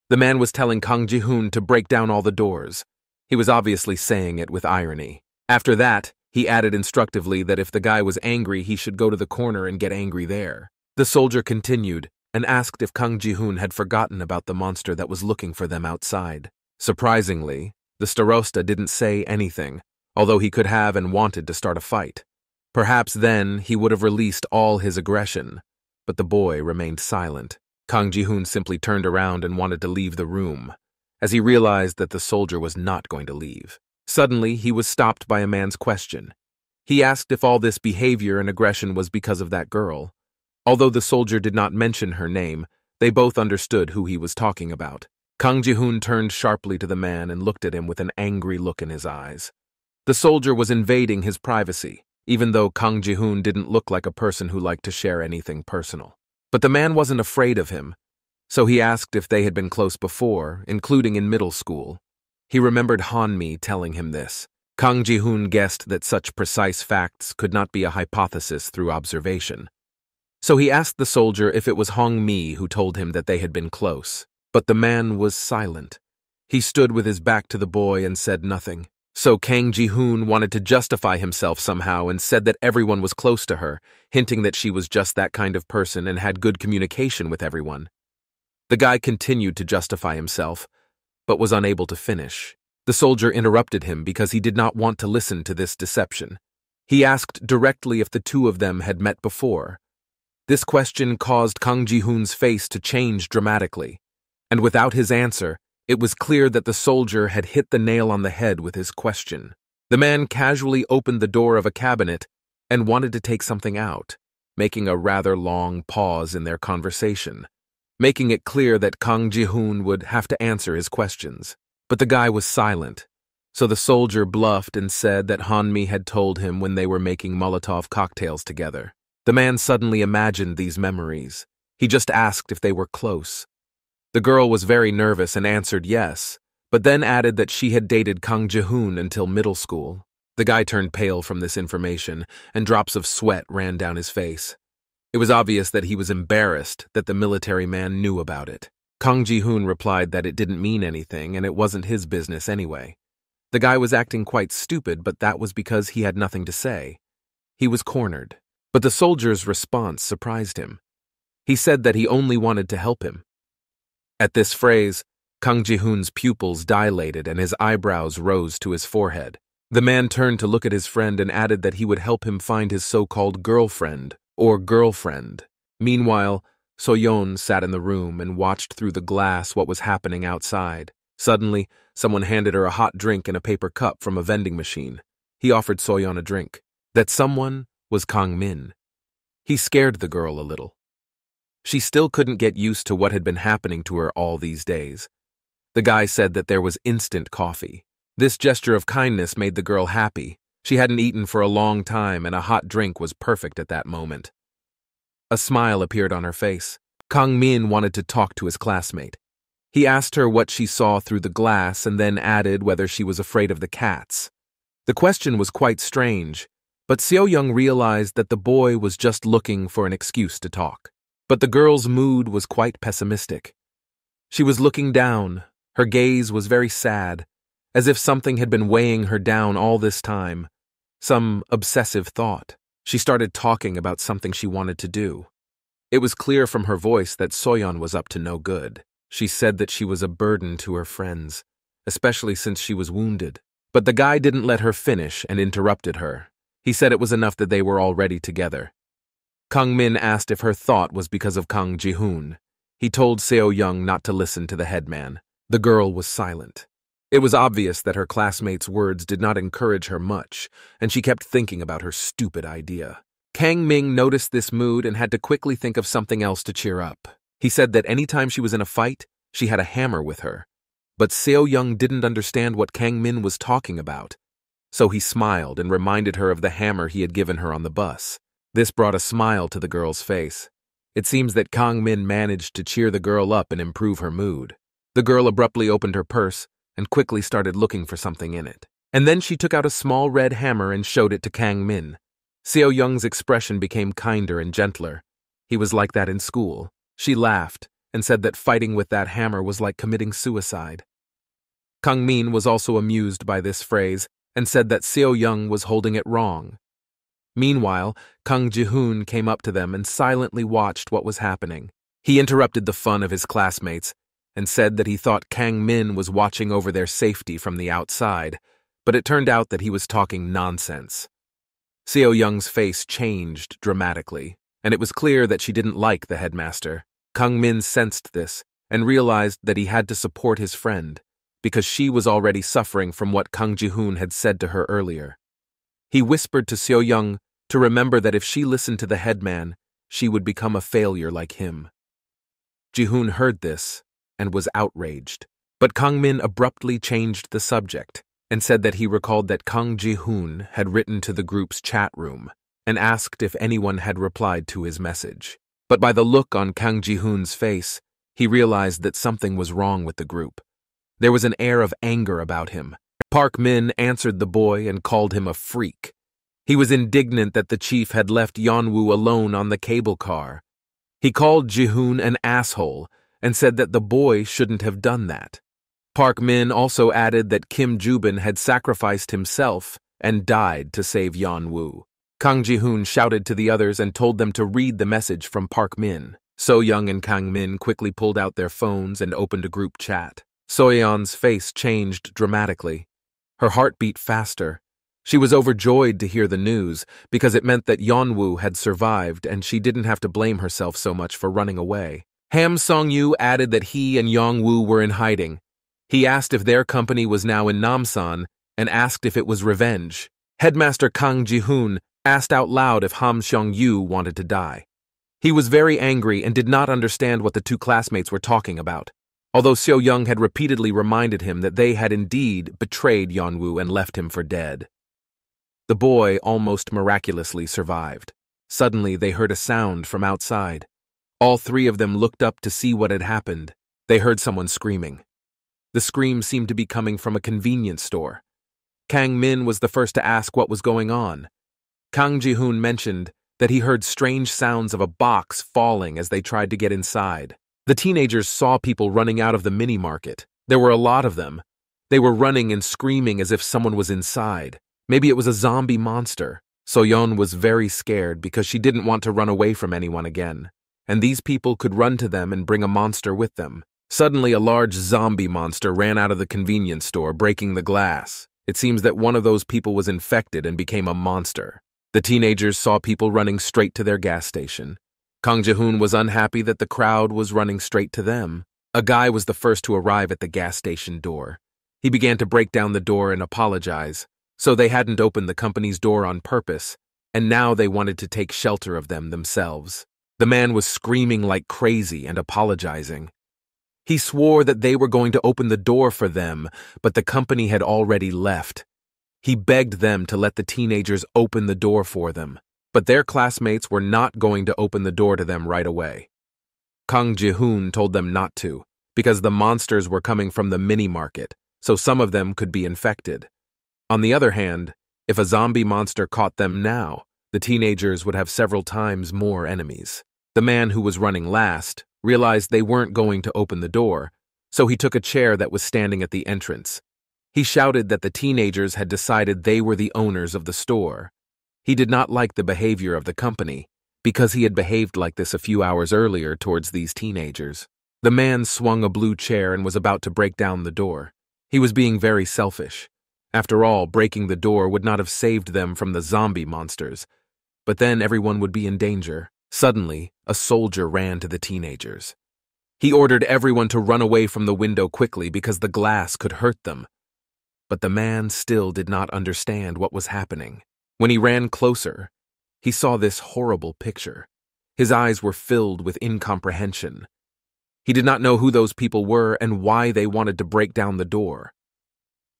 The man was telling Kang Ji-hoon to break down all the doors. He was obviously saying it with irony. After that, he added instructively that if the guy was angry, he should go to the corner and get angry there. The soldier continued and asked if Kang Ji-hoon had forgotten about the monster that was looking for them outside. Surprisingly, the starosta didn't say anything, although he could have and wanted to start a fight. Perhaps then he would have released all his aggression, but the boy remained silent. Kang Ji-hoon simply turned around and wanted to leave the room, as he realized that the soldier was not going to leave. Suddenly, he was stopped by a man's question. He asked if all this behavior and aggression was because of that girl. Although the soldier did not mention her name, they both understood who he was talking about. Kang Ji-hoon turned sharply to the man and looked at him with an angry look in his eyes. The soldier was invading his privacy, even though Kang Ji-hoon didn't look like a person who liked to share anything personal. But the man wasn't afraid of him, so he asked if they had been close before, including in middle school. He remembered Yeon-mi telling him this. Kang Ji-hoon guessed that such precise facts could not be a hypothesis through observation. So he asked the soldier if it was Yeon-mi who told him that they had been close. But the man was silent. He stood with his back to the boy and said nothing. So Kang Ji-hoon wanted to justify himself somehow and said that everyone was close to her, hinting that she was just that kind of person and had good communication with everyone. The guy continued to justify himself, but was unable to finish. The soldier interrupted him because he did not want to listen to this deception. He asked directly if the two of them had met before. This question caused Kang Ji-hoon's face to change dramatically, and without his answer, it was clear that the soldier had hit the nail on the head with his question. The man casually opened the door of a cabinet and wanted to take something out, making a rather long pause in their conversation, making it clear that Kang Ji-hoon would have to answer his questions. But the guy was silent, so the soldier bluffed and said that Yeon-mi had told him when they were making Molotov cocktails together. The man suddenly imagined these memories. He just asked if they were close. The girl was very nervous and answered yes, but then added that she had dated Kang Ji-hoon until middle school. The guy turned pale from this information, and drops of sweat ran down his face. It was obvious that he was embarrassed that the military man knew about it. Kang Ji-hoon replied that it didn't mean anything and it wasn't his business anyway. The guy was acting quite stupid, but that was because he had nothing to say. He was cornered. But the soldier's response surprised him. He said that he only wanted to help him. At this phrase, Kang Ji-hoon's pupils dilated and his eyebrows rose to his forehead. The man turned to look at his friend and added that he would help him find his so-called girlfriend or girlfriend. Meanwhile, Soyon sat in the room and watched through the glass what was happening outside. Suddenly, someone handed her a hot drink in a paper cup from a vending machine. He offered Soyon a drink. That someone was Kang Min. He scared the girl a little. She still couldn't get used to what had been happening to her all these days. The guy said that there was instant coffee. This gesture of kindness made the girl happy. She hadn't eaten for a long time, and a hot drink was perfect at that moment. A smile appeared on her face. Kang Min wanted to talk to his classmate. He asked her what she saw through the glass and then added whether she was afraid of the cats. The question was quite strange, but Seo-young realized that the boy was just looking for an excuse to talk. But the girl's mood was quite pessimistic. She was looking down. Her gaze was very sad, as if something had been weighing her down all this time. Some obsessive thought. She started talking about something she wanted to do. It was clear from her voice that Soyon was up to no good. She said that she was a burden to her friends, especially since she was wounded. But the guy didn't let her finish and interrupted her. He said it was enough that they were already together. Kang Min asked if her thought was because of Kang Ji-hoon. He told Seo-young not to listen to the headman. The girl was silent. It was obvious that her classmates' words did not encourage her much, and she kept thinking about her stupid idea. Kang Ming noticed this mood and had to quickly think of something else to cheer up. He said that any time she was in a fight, she had a hammer with her. But Seo-young didn't understand what Kang Min was talking about, so he smiled and reminded her of the hammer he had given her on the bus. This brought a smile to the girl's face. It seems that Kang Min managed to cheer the girl up and improve her mood. The girl abruptly opened her purse and quickly started looking for something in it. And then she took out a small red hammer and showed it to Kang Min. Seo-young's expression became kinder and gentler. He was like that in school. She laughed and said that fighting with that hammer was like committing suicide. Kang Min was also amused by this phrase and said that Seo-young was holding it wrong. Meanwhile, Kang Ji-hoon came up to them and silently watched what was happening. He interrupted the fun of his classmates and said that he thought Kang Min was watching over their safety from the outside, but it turned out that he was talking nonsense. Seo-young's face changed dramatically, and it was clear that she didn't like the headmaster. Kang Min sensed this and realized that he had to support his friend, because she was already suffering from what Kang Ji-hoon had said to her earlier. He whispered to Seo-young to remember that if she listened to the headman, she would become a failure like him. Ji-hoon heard this and was outraged, but Kang Min abruptly changed the subject and said that he recalled that Kang Ji-hoon had written to the group's chat room and asked if anyone had replied to his message. But by the look on Kang Ji-hoon's face, he realized that something was wrong with the group. There was an air of anger about him. Park Min answered the boy and called him a freak. He was indignant that the chief had left Yeon-woo alone on the cable car. He called Ji-hoon an asshole and said that the boy shouldn't have done that. Park Min also added that Kim Ju-bin had sacrificed himself and died to save Yeon-woo. Kang Ji-hoon shouted to the others and told them to read the message from Park Min. So-young and Kang Min quickly pulled out their phones and opened a group chat. So-yeon's face changed dramatically. Her heart beat faster. She was overjoyed to hear the news because it meant that Yeon-woo had survived and she didn't have to blame herself so much for running away. Ham Song-yu added that he and Yeon-woo were in hiding. He asked if their company was now in Namsan and asked if it was revenge. Headmaster Kang Ji-hoon asked out loud if Ham Song-yu wanted to die. He was very angry and did not understand what the two classmates were talking about, although Seo-young had repeatedly reminded him that they had indeed betrayed Yeon-woo and left him for dead. The boy almost miraculously survived. Suddenly, they heard a sound from outside. All three of them looked up to see what had happened. They heard someone screaming. The scream seemed to be coming from a convenience store. Kang Min was the first to ask what was going on. Kang Ji-hoon mentioned that he heard strange sounds of a box falling as they tried to get inside. The teenagers saw people running out of the mini-market. There were a lot of them. They were running and screaming as if someone was inside. Maybe it was a zombie monster. Soyon was very scared because she didn't want to run away from anyone again, and these people could run to them and bring a monster with them. Suddenly, a large zombie monster ran out of the convenience store, breaking the glass. It seems that one of those people was infected and became a monster. The teenagers saw people running straight to their gas station. Kang Ji-hoon was unhappy that the crowd was running straight to them. A guy was the first to arrive at the gas station door. He began to break down the door and apologize. So they hadn't opened the company's door on purpose, and now they wanted to take shelter of them themselves. The man was screaming like crazy and apologizing. He swore that they were going to open the door for them, but the company had already left. He begged them to let the teenagers open the door for them, but their classmates were not going to open the door to them right away. Kang Ji-hoon told them not to, because the monsters were coming from the mini-market, so some of them could be infected. On the other hand, if a zombie monster caught them now, the teenagers would have several times more enemies. The man who was running last realized they weren't going to open the door, so he took a chair that was standing at the entrance. He shouted that the teenagers had decided they were the owners of the store. He did not like the behavior of the company, because he had behaved like this a few hours earlier towards these teenagers. The man swung a blue chair and was about to break down the door. He was being very selfish. After all, breaking the door would not have saved them from the zombie monsters, but then everyone would be in danger. Suddenly, a soldier ran to the teenagers. He ordered everyone to run away from the window quickly because the glass could hurt them. But the man still did not understand what was happening. When he ran closer, he saw this horrible picture. His eyes were filled with incomprehension. He did not know who those people were and why they wanted to break down the door.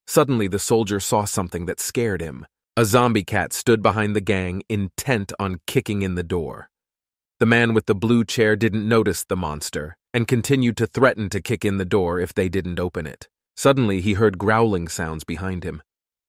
Suddenly, the soldier saw something that scared him. A zombie cat stood behind the gang, intent on kicking in the door. The man with the blue chair didn't notice the monster and continued to threaten to kick in the door if they didn't open it. Suddenly, he heard growling sounds behind him.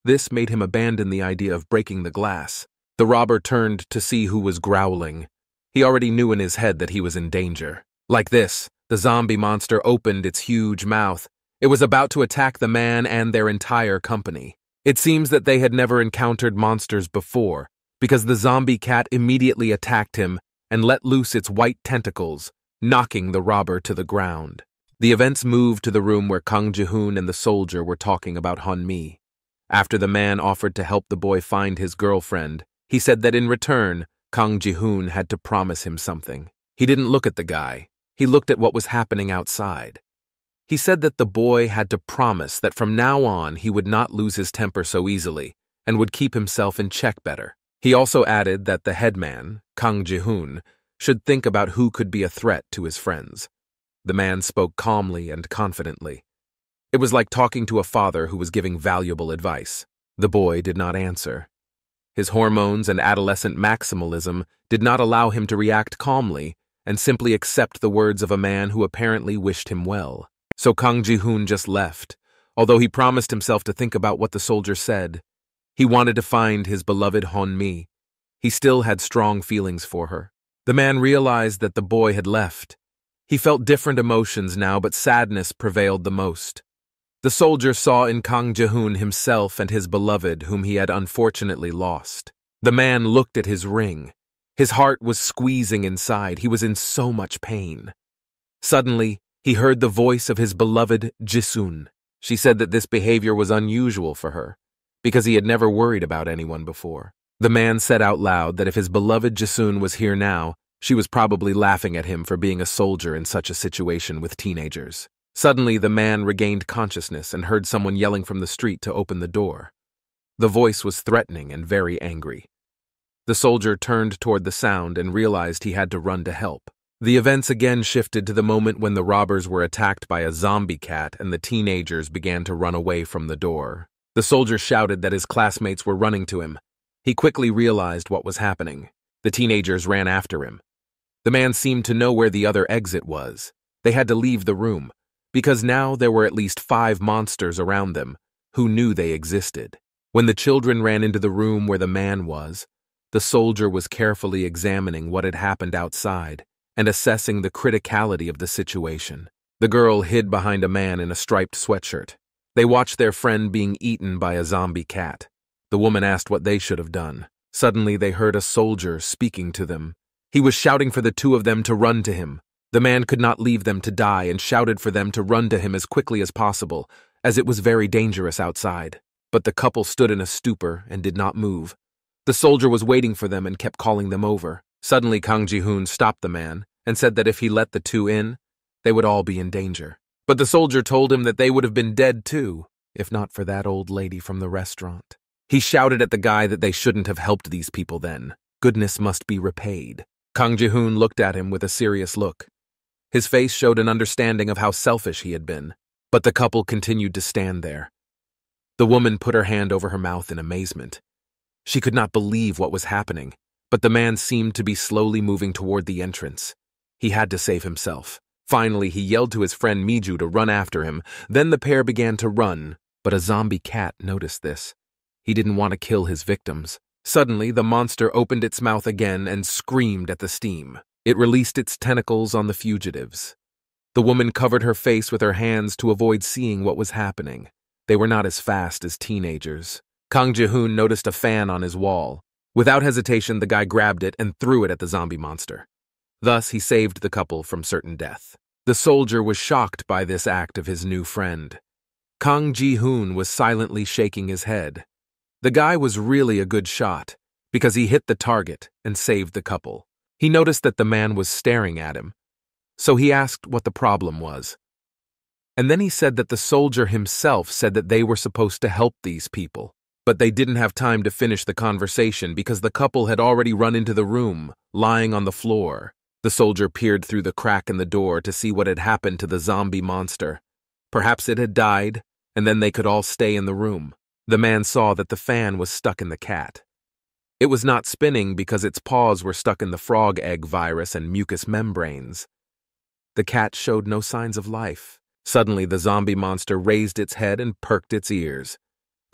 This made him abandon the idea of breaking the glass. The robber turned to see who was growling. He already knew in his head that he was in danger. Like this, the zombie monster opened its huge mouth. It was about to attack the man and their entire company. It seems that they had never encountered monsters before, because the zombie cat immediately attacked him and let loose its white tentacles, knocking the robber to the ground. The events moved to the room where Kang Ji-hoon and the soldier were talking about Hyun-mi. After the man offered to help the boy find his girlfriend, he said that in return, Kang Ji-hoon had to promise him something. He didn't look at the guy. He looked at what was happening outside. He said that the boy had to promise that from now on he would not lose his temper so easily and would keep himself in check better. He also added that the headman, Kang Ji-hoon, should think about who could be a threat to his friends. The man spoke calmly and confidently. It was like talking to a father who was giving valuable advice. The boy did not answer. His hormones and adolescent maximalism did not allow him to react calmly and simply accept the words of a man who apparently wished him well. So Kang Ji-hoon just left, although he promised himself to think about what the soldier said. He wanted to find his beloved Hyun-mi. He still had strong feelings for her. The man realized that the boy had left. He felt different emotions now, but sadness prevailed the most. The soldier saw in Kang Ji-hoon himself and his beloved, whom he had unfortunately lost. The man looked at his ring. His heart was squeezing inside. He was in so much pain. Suddenly, he heard the voice of his beloved Ji-sun. She said that this behavior was unusual for her, because he had never worried about anyone before. The man said out loud that if his beloved Ji-sun was here now, she was probably laughing at him for being a soldier in such a situation with teenagers. Suddenly, the man regained consciousness and heard someone yelling from the street to open the door. The voice was threatening and very angry. The soldier turned toward the sound and realized he had to run to help. The events again shifted to the moment when the robbers were attacked by a zombie cat and the teenagers began to run away from the door. The soldier shouted that his classmates were running to him. He quickly realized what was happening. The teenagers ran after him. The man seemed to know where the other exit was. They had to leave the room, because now there were at least 5 monsters around them who knew they existed. When the children ran into the room where the man was, the soldier was carefully examining what had happened outside and assessing the criticality of the situation. The girl hid behind a man in a striped sweatshirt. They watched their friend being eaten by a zombie cat. The woman asked what they should have done. Suddenly, they heard a soldier speaking to them. He was shouting for the 2 of them to run to him. The man could not leave them to die and shouted for them to run to him as quickly as possible, as it was very dangerous outside. But the couple stood in a stupor and did not move. The soldier was waiting for them and kept calling them over. Suddenly, Kang Ji-hoon stopped the man and said that if he let the 2 in, they would all be in danger. But the soldier told him that they would have been dead too, if not for that old lady from the restaurant. He shouted at the guy that they shouldn't have helped these people then. Goodness must be repaid. Kang Ji-hoon looked at him with a serious look. His face showed an understanding of how selfish he had been. But the couple continued to stand there. The woman put her hand over her mouth in amazement. She could not believe what was happening, but the man seemed to be slowly moving toward the entrance. He had to save himself. Finally, he yelled to his friend Miju to run after him. Then the pair began to run, but a zombie cat noticed this. He didn't want to kill his victims. Suddenly, the monster opened its mouth again and screamed at the steam. It released its tentacles on the fugitives. The woman covered her face with her hands to avoid seeing what was happening. They were not as fast as teenagers. Kang Ji-hoon noticed a fan on his wall. Without hesitation, the guy grabbed it and threw it at the zombie monster. Thus, he saved the couple from certain death. The soldier was shocked by this act of his new friend. Kang Ji-hoon was silently shaking his head. The guy was really a good shot, because he hit the target and saved the couple. He noticed that the man was staring at him, so he asked what the problem was. And then he said that the soldier himself said that they were supposed to help these people. But they didn't have time to finish the conversation because the couple had already run into the room, lying on the floor. The soldier peered through the crack in the door to see what had happened to the zombie monster. Perhaps it had died, and then they could all stay in the room. The man saw that the fan was stuck in the cat. It was not spinning because its paws were stuck in the frog egg virus and mucous membranes. The cat showed no signs of life. Suddenly, the zombie monster raised its head and perked its ears.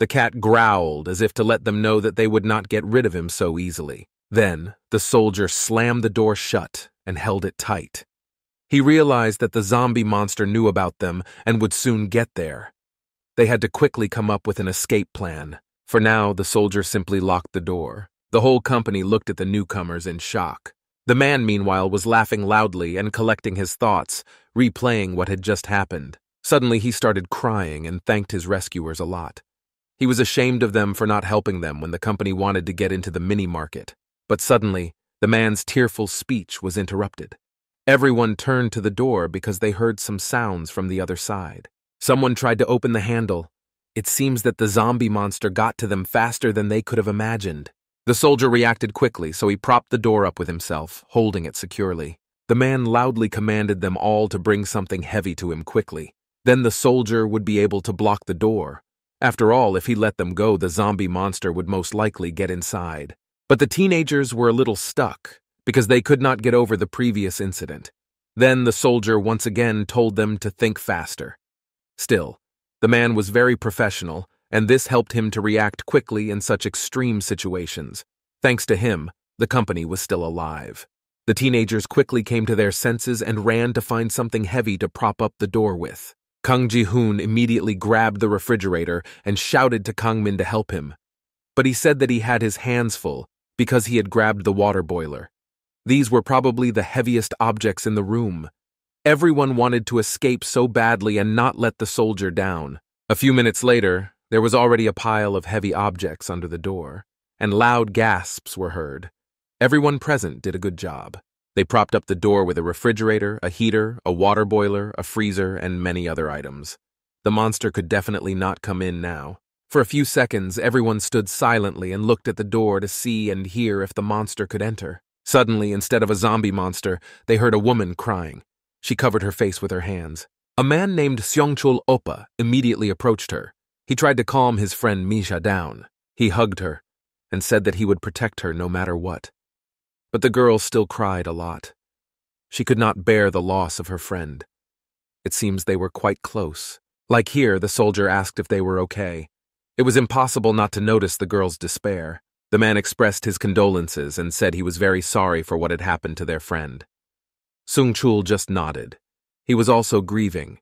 The cat growled as if to let them know that they would not get rid of him so easily. Then, the soldier slammed the door shut and held it tight. He realized that the zombie monster knew about them and would soon get there. They had to quickly come up with an escape plan. For now, the soldier simply locked the door. The whole company looked at the newcomers in shock. The man, meanwhile, was laughing loudly and collecting his thoughts, replaying what had just happened. Suddenly, he started crying and thanked his rescuers a lot. He was ashamed of them for not helping them when the company wanted to get into the mini-market. But suddenly, the man's tearful speech was interrupted. Everyone turned to the door because they heard some sounds from the other side. Someone tried to open the handle. It seems that the zombie monster got to them faster than they could have imagined. The soldier reacted quickly, so he propped the door up with himself, holding it securely. The man loudly commanded them all to bring something heavy to him quickly. Then the soldier would be able to block the door. After all, if he let them go, the zombie monster would most likely get inside. But the teenagers were a little stuck, because they could not get over the previous incident. Then the soldier once again told them to think faster. Still, the man was very professional, and this helped him to react quickly in such extreme situations. Thanks to him, the company was still alive. The teenagers quickly came to their senses and ran to find something heavy to prop up the door with. Kang Ji-hoon immediately grabbed the refrigerator and shouted to Kang Min to help him. But he said that he had his hands full because he had grabbed the water boiler. These were probably the heaviest objects in the room. Everyone wanted to escape so badly and not let the soldier down. A few minutes later, there was already a pile of heavy objects under the door, and loud gasps were heard. Everyone present did a good job. They propped up the door with a refrigerator, a heater, a water boiler, a freezer, and many other items. The monster could definitely not come in now. For a few seconds, everyone stood silently and looked at the door to see and hear if the monster could enter. Suddenly, instead of a zombie monster, they heard a woman crying. She covered her face with her hands. A man named Seongchul Oppa immediately approached her. He tried to calm his friend Misha down. He hugged her and said that he would protect her no matter what. But the girl still cried a lot. She could not bear the loss of her friend. It seems they were quite close. Like here, the soldier asked if they were okay. It was impossible not to notice the girl's despair. The man expressed his condolences and said he was very sorry for what had happened to their friend. Seongchul just nodded. He was also grieving,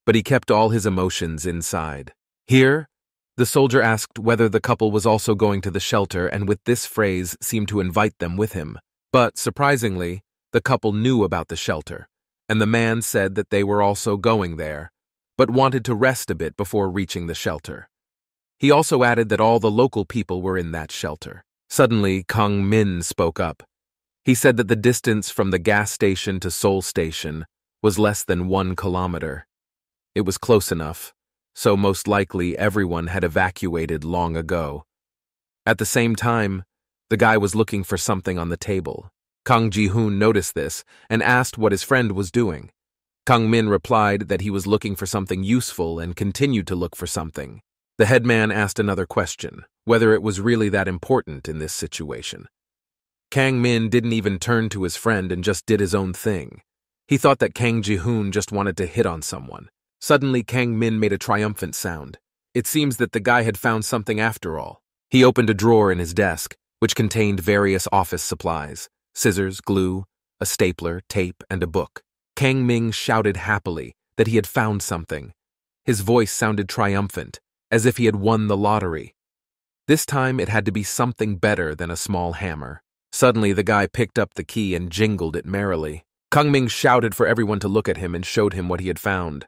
but he kept all his emotions inside. Here, the soldier asked whether the couple was also going to the shelter and with this phrase seemed to invite them with him. But, surprisingly, the couple knew about the shelter, and the man said that they were also going there, but wanted to rest a bit before reaching the shelter. He also added that all the local people were in that shelter. Suddenly, Kang Min spoke up. He said that the distance from the gas station to Seoul station was less than 1 kilometer. It was close enough, so most likely everyone had evacuated long ago. At the same time, the guy was looking for something on the table. Kang Ji-hoon noticed this and asked what his friend was doing. Kang Min replied that he was looking for something useful and continued to look for something. The headman asked another question, whether it was really that important in this situation. Kang Min didn't even turn to his friend and just did his own thing. He thought that Kang Ji-hoon just wanted to hit on someone. Suddenly, Kang Min made a triumphant sound. It seems that the guy had found something after all. He opened a drawer in his desk, which contained various office supplies: scissors, glue, a stapler, tape, and a book. Kang Min shouted happily that he had found something. His voice sounded triumphant, as if he had won the lottery. This time it had to be something better than a small hammer. Suddenly the guy picked up the key and jingled it merrily. Kang Min shouted for everyone to look at him and showed him what he had found.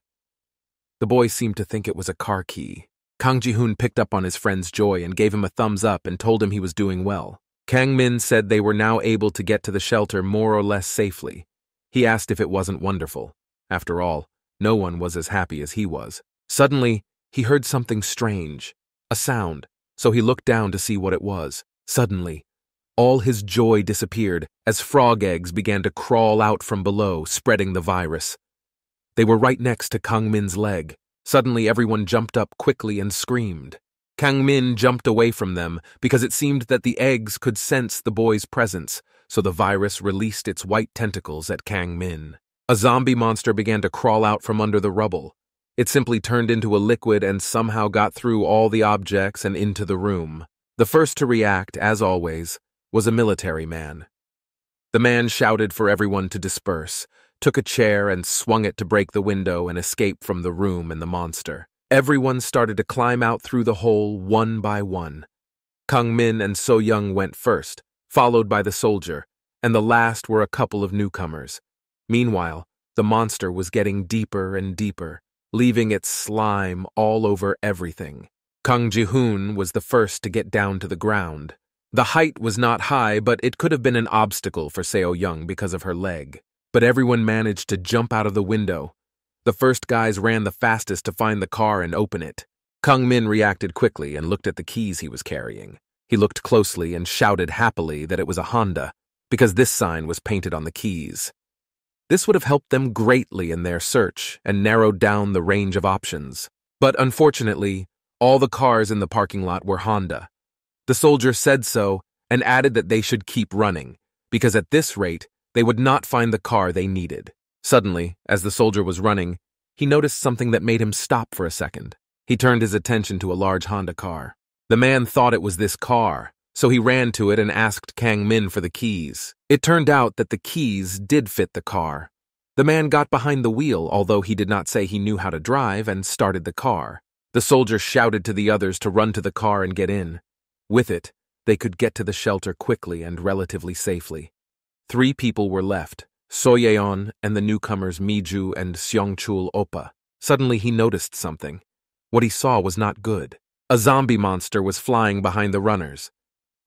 The boy seemed to think it was a car key. Kang Ji-hoon picked up on his friend's joy and gave him a thumbs up and told him he was doing well. Kang Min said they were now able to get to the shelter more or less safely. He asked if it wasn't wonderful. After all, no one was as happy as he was. Suddenly, he heard something strange, a sound, so he looked down to see what it was. Suddenly, all his joy disappeared as frog eggs began to crawl out from below, spreading the virus. They were right next to Kang Min's leg. Suddenly, everyone jumped up quickly and screamed. Kang Min jumped away from them because it seemed that the eggs could sense the boy's presence, so the virus released its white tentacles at Kang Min. A zombie monster began to crawl out from under the rubble. It simply turned into a liquid and somehow got through all the objects and into the room. The first to react, as always, was a military man. The man shouted for everyone to disperse, took a chair and swung it to break the window and escape from the room and the monster. Everyone started to climb out through the hole one by one. Kang Min and So-young went first, followed by the soldier, and the last were a couple of newcomers. Meanwhile, the monster was getting deeper and deeper, leaving its slime all over everything. Kang Ji-hoon was the first to get down to the ground. The height was not high, but it could have been an obstacle for So-young because of her leg. But everyone managed to jump out of the window. The first guys ran the fastest to find the car and open it. Kang Min reacted quickly and looked at the keys he was carrying. He looked closely and shouted happily that it was a Honda, because this sign was painted on the keys. This would have helped them greatly in their search and narrowed down the range of options. But unfortunately, all the cars in the parking lot were Honda. The soldier said so and added that they should keep running, because at this rate, they would not find the car they needed. Suddenly, as the soldier was running, he noticed something that made him stop for a second. He turned his attention to a large Honda car. The man thought it was this car, so he ran to it and asked Kang Min for the keys. It turned out that the keys did fit the car. The man got behind the wheel, although he did not say he knew how to drive, and started the car. The soldier shouted to the others to run to the car and get in. With it, they could get to the shelter quickly and relatively safely. 3 people were left, So-yeon and the newcomers Mi-ju and Seong-chul Oppa. Suddenly he noticed something. What he saw was not good. A zombie monster was flying behind the runners.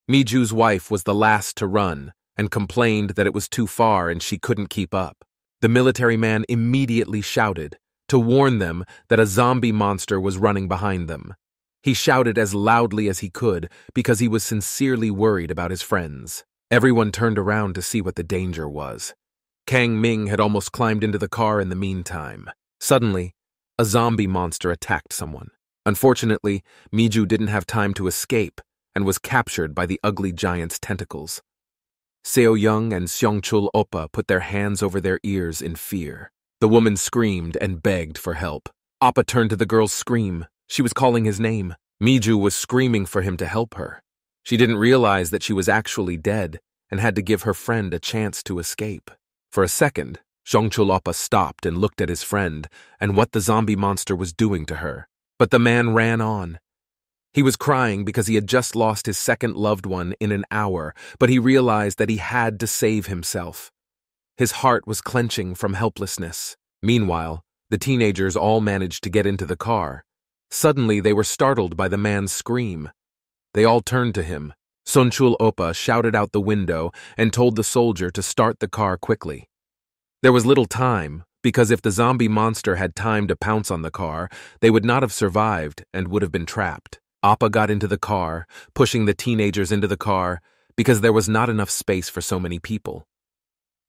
Mi-ju's wife was the last to run and complained that it was too far and she couldn't keep up. The military man immediately shouted to warn them that a zombie monster was running behind them. He shouted as loudly as he could because he was sincerely worried about his friends. Everyone turned around to see what the danger was. Kang Min had almost climbed into the car in the meantime. Suddenly, a zombie monster attacked someone. Unfortunately, Mi-ju didn't have time to escape and was captured by the ugly giant's tentacles. Seo-young and Seong-chul Oppa put their hands over their ears in fear. The woman screamed and begged for help. Oppa turned to the girl's scream. She was calling his name. Mi-ju was screaming for him to help her. She didn't realize that she was actually dead and had to give her friend a chance to escape. For a second, Seong-chul Oppa stopped and looked at his friend and what the zombie monster was doing to her. But the man ran on. He was crying because he had just lost his second loved one in an hour, but he realized that he had to save himself. His heart was clenching from helplessness. Meanwhile, the teenagers all managed to get into the car. Suddenly, they were startled by the man's scream. They all turned to him. Seong-chul Oppa shouted out the window and told the soldier to start the car quickly. There was little time, because if the zombie monster had time to pounce on the car, they would not have survived and would have been trapped. Appa got into the car, pushing the teenagers into the car because there was not enough space for so many people.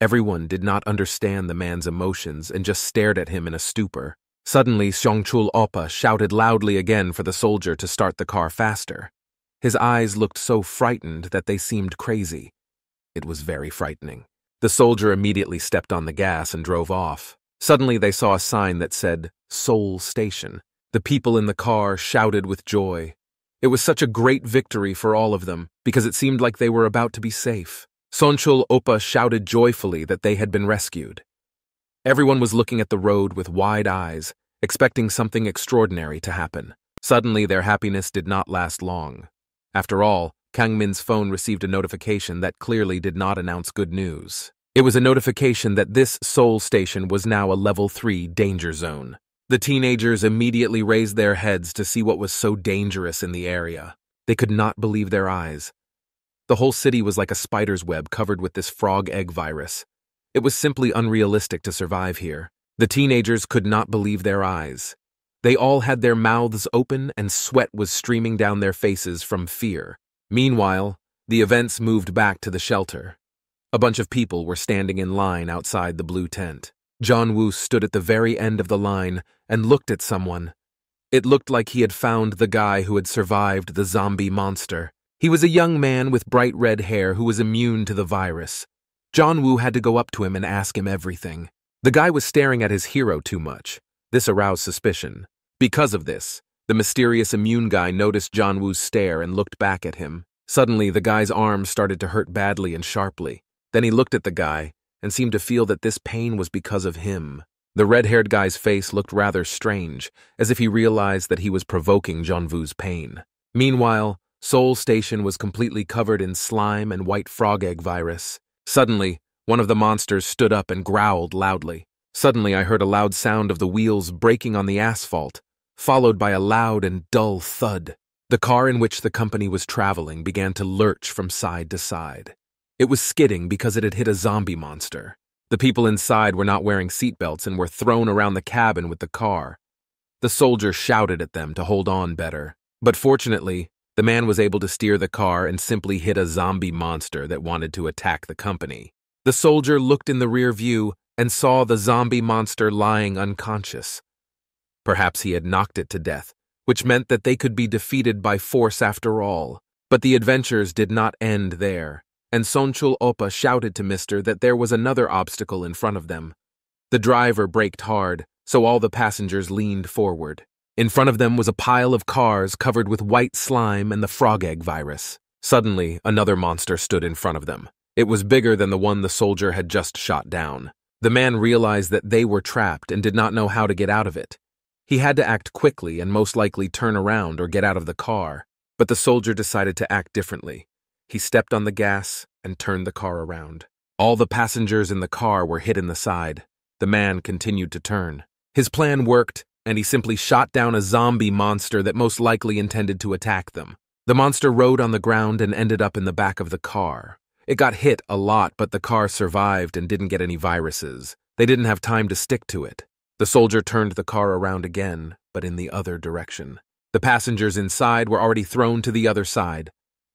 Everyone did not understand the man's emotions and just stared at him in a stupor. Suddenly, Seongchul Oppa shouted loudly again for the soldier to start the car faster. His eyes looked so frightened that they seemed crazy. It was very frightening. The soldier immediately stepped on the gas and drove off. Suddenly, they saw a sign that said, Seoul Station. The people in the car shouted with joy. It was such a great victory for all of them, because it seemed like they were about to be safe. Seongchul Oppa shouted joyfully that they had been rescued. Everyone was looking at the road with wide eyes, expecting something extraordinary to happen. Suddenly, their happiness did not last long. After all, Kang Min's phone received a notification that clearly did not announce good news. It was a notification that this Seoul station was now a level 3 danger zone. The teenagers immediately raised their heads to see what was so dangerous in the area. They could not believe their eyes. The whole city was like a spider's web covered with this frog egg virus. It was simply unrealistic to survive here. The teenagers could not believe their eyes. They all had their mouths open and sweat was streaming down their faces from fear. Meanwhile, the events moved back to the shelter. A bunch of people were standing in line outside the blue tent. Yeon-woo stood at the very end of the line and looked at someone. It looked like he had found the guy who had survived the zombie monster. He was a young man with bright red hair who was immune to the virus. Yeon-woo had to go up to him and ask him everything. The guy was staring at his hero too much. This aroused suspicion. Because of this, the mysterious immune guy noticed Yeon-woo's stare and looked back at him. Suddenly, the guy's arm started to hurt badly and sharply. Then he looked at the guy and seemed to feel that this pain was because of him. The red-haired guy's face looked rather strange, as if he realized that he was provoking Yeon-woo's pain. Meanwhile, Seoul Station was completely covered in slime and white frog egg virus. Suddenly, one of the monsters stood up and growled loudly. Suddenly, I heard a loud sound of the wheels breaking on the asphalt, followed by a loud and dull thud. The car in which the company was traveling began to lurch from side to side. It was skidding because it had hit a zombie monster. The people inside were not wearing seatbelts and were thrown around the cabin with the car. The soldier shouted at them to hold on better. But fortunately, the man was able to steer the car and simply hit a zombie monster that wanted to attack the company. The soldier looked in the rear view and saw the zombie monster lying unconscious. Perhaps he had knocked it to death, which meant that they could be defeated by force after all. But the adventures did not end there, and Seongchul Oppa shouted to Mr. that there was another obstacle in front of them. The driver braked hard, so all the passengers leaned forward. In front of them was a pile of cars covered with white slime and the frog egg virus. Suddenly, another monster stood in front of them. It was bigger than the one the soldier had just shot down. The man realized that they were trapped and did not know how to get out of it. He had to act quickly and most likely turn around or get out of the car. But the soldier decided to act differently. He stepped on the gas and turned the car around. All the passengers in the car were hit in the side. The man continued to turn. His plan worked, and he simply shot down a zombie monster that most likely intended to attack them. The monster rode on the ground and ended up in the back of the car. It got hit a lot, but the car survived and didn't get any viruses. They didn't have time to stick to it. The soldier turned the car around again, but in the other direction. The passengers inside were already thrown to the other side.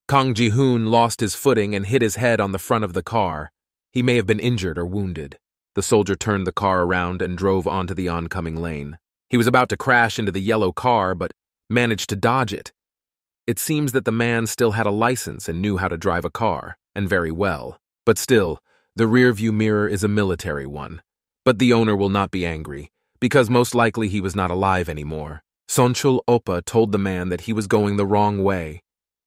Kang Ji-hoon lost his footing and hit his head on the front of the car. He may have been injured or wounded. The soldier turned the car around and drove onto the oncoming lane. He was about to crash into the yellow car, but managed to dodge it. It seems that the man still had a license and knew how to drive a car, and very well. But still, the rear-view mirror is a military one. But the owner will not be angry, because most likely he was not alive anymore. Seongchul Oppa told the man that he was going the wrong way.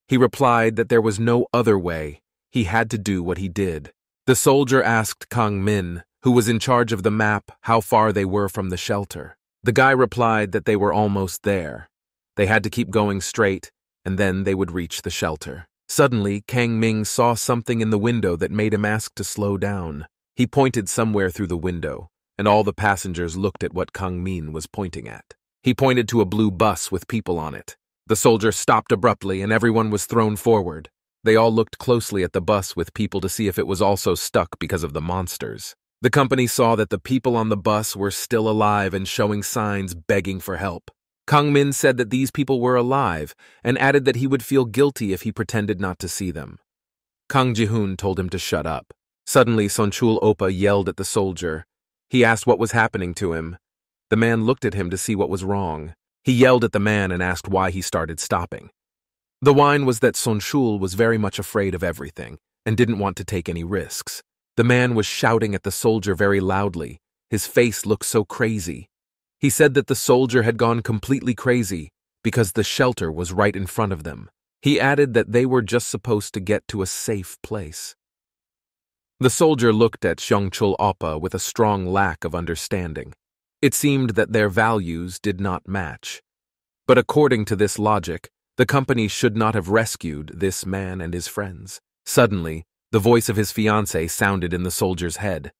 He replied that there was no other way. He had to do what he did. The soldier asked Kang Min, who was in charge of the map, how far they were from the shelter. The guy replied that they were almost there. They had to keep going straight, and then they would reach the shelter. Suddenly, Kang Ming saw something in the window that made him ask to slow down. He pointed somewhere through the window, and all the passengers looked at what Kang Min was pointing at. He pointed to a blue bus with people on it. The soldier stopped abruptly, and everyone was thrown forward. They all looked closely at the bus with people to see if it was also stuck because of the monsters. The company saw that the people on the bus were still alive and showing signs begging for help. Kang Min said that these people were alive and added that he would feel guilty if he pretended not to see them. Kang Ji-hoon told him to shut up. Suddenly, Sonchul Oppa yelled at the soldier. He asked what was happening to him. The man looked at him to see what was wrong. He yelled at the man and asked why he started stopping. The whine was that Sonchul was very much afraid of everything and didn't want to take any risks. The man was shouting at the soldier very loudly. His face looked so crazy. He said that the soldier had gone completely crazy because the shelter was right in front of them. He added that they were just supposed to get to a safe place. The soldier looked at Sonchul Oppa with a strong lack of understanding. It seemed that their values did not match. But according to this logic, the company should not have rescued this man and his friends. Suddenly, the voice of his fiancée sounded in the soldier's head.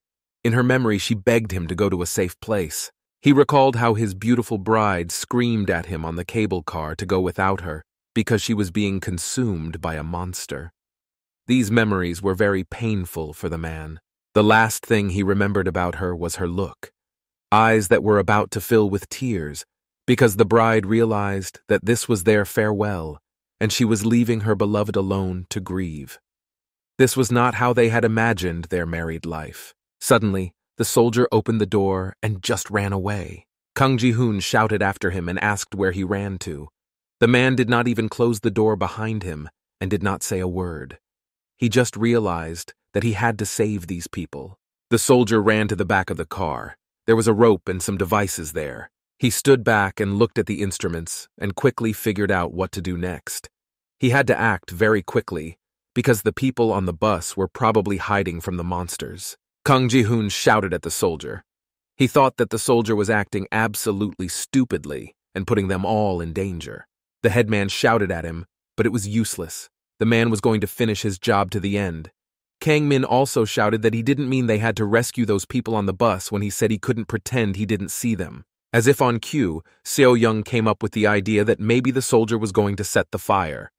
In her memory, she begged him to go to a safe place. He recalled how his beautiful bride screamed at him on the cable car to go without her because she was being consumed by a monster. These memories were very painful for the man. The last thing he remembered about her was her look, eyes that were about to fill with tears, because the bride realized that this was their farewell, and she was leaving her beloved alone to grieve. This was not how they had imagined their married life. Suddenly, the soldier opened the door and just ran away. Kang Ji-hoon shouted after him and asked where he ran to. The man did not even close the door behind him and did not say a word. He just realized that he had to save these people. The soldier ran to the back of the car. There was a rope and some devices there. He stood back and looked at the instruments and quickly figured out what to do next. He had to act very quickly because the people on the bus were probably hiding from the monsters. Kang Ji-hoon shouted at the soldier. He thought that the soldier was acting absolutely stupidly and putting them all in danger. The headman shouted at him, but it was useless. The man was going to finish his job to the end. Kang Min also shouted that he didn't mean they had to rescue those people on the bus when he said he couldn't pretend he didn't see them. As if on cue, Seo-young came up with the idea that maybe the soldier was going to set the fire.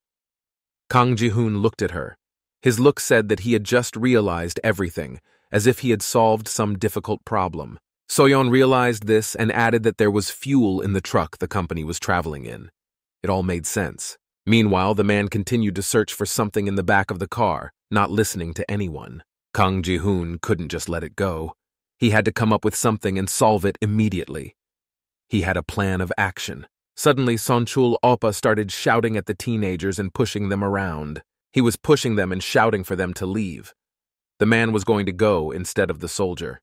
Kang Ji-hoon looked at her. His look said that he had just realized everything, as if he had solved some difficult problem. Soyon realized this and added that there was fuel in the truck the company was traveling in. It all made sense. Meanwhile, the man continued to search for something in the back of the car, not listening to anyone. Kang Ji-hoon couldn't just let it go. He had to come up with something and solve it immediately. He had a plan of action. Suddenly, Sonchul Oppa started shouting at the teenagers and pushing them around. He was pushing them and shouting for them to leave. The man was going to go instead of the soldier.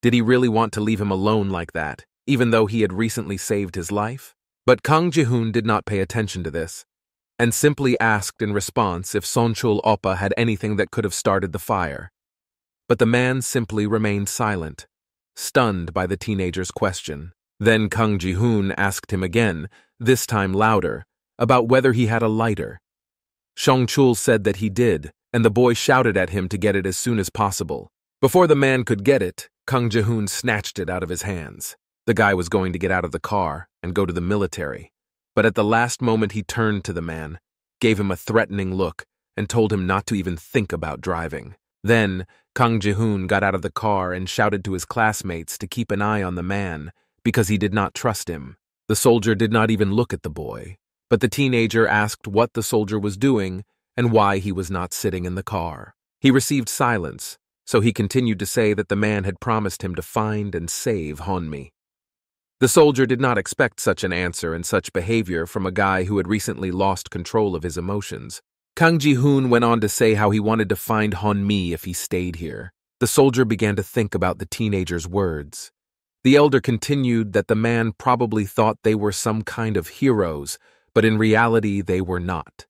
Did he really want to leave him alone like that, even though he had recently saved his life? But Kang Ji-hoon did not pay attention to this, and simply asked in response if Sonchul Oppa had anything that could have started the fire. But the man simply remained silent, stunned by the teenager's question. Then Kang Ji-hoon asked him again, this time louder, about whether he had a lighter. Sonchul said that he did, and the boy shouted at him to get it as soon as possible. Before the man could get it, Kang Ji-hoon snatched it out of his hands. The guy was going to get out of the car and go to the military, but at the last moment he turned to the man, gave him a threatening look, and told him not to even think about driving. Then, Kang Ji-hoon got out of the car and shouted to his classmates to keep an eye on the man, because he did not trust him. The soldier did not even look at the boy, but the teenager asked what the soldier was doing and why he was not sitting in the car. He received silence, so he continued to say that the man had promised him to find and save Yeon-mi. The soldier did not expect such an answer and such behavior from a guy who had recently lost control of his emotions. Kang Ji-hoon went on to say how he wanted to find Yeon-mi if he stayed here. The soldier began to think about the teenager's words. The elder continued that the man probably thought they were some kind of heroes, but in reality they were not.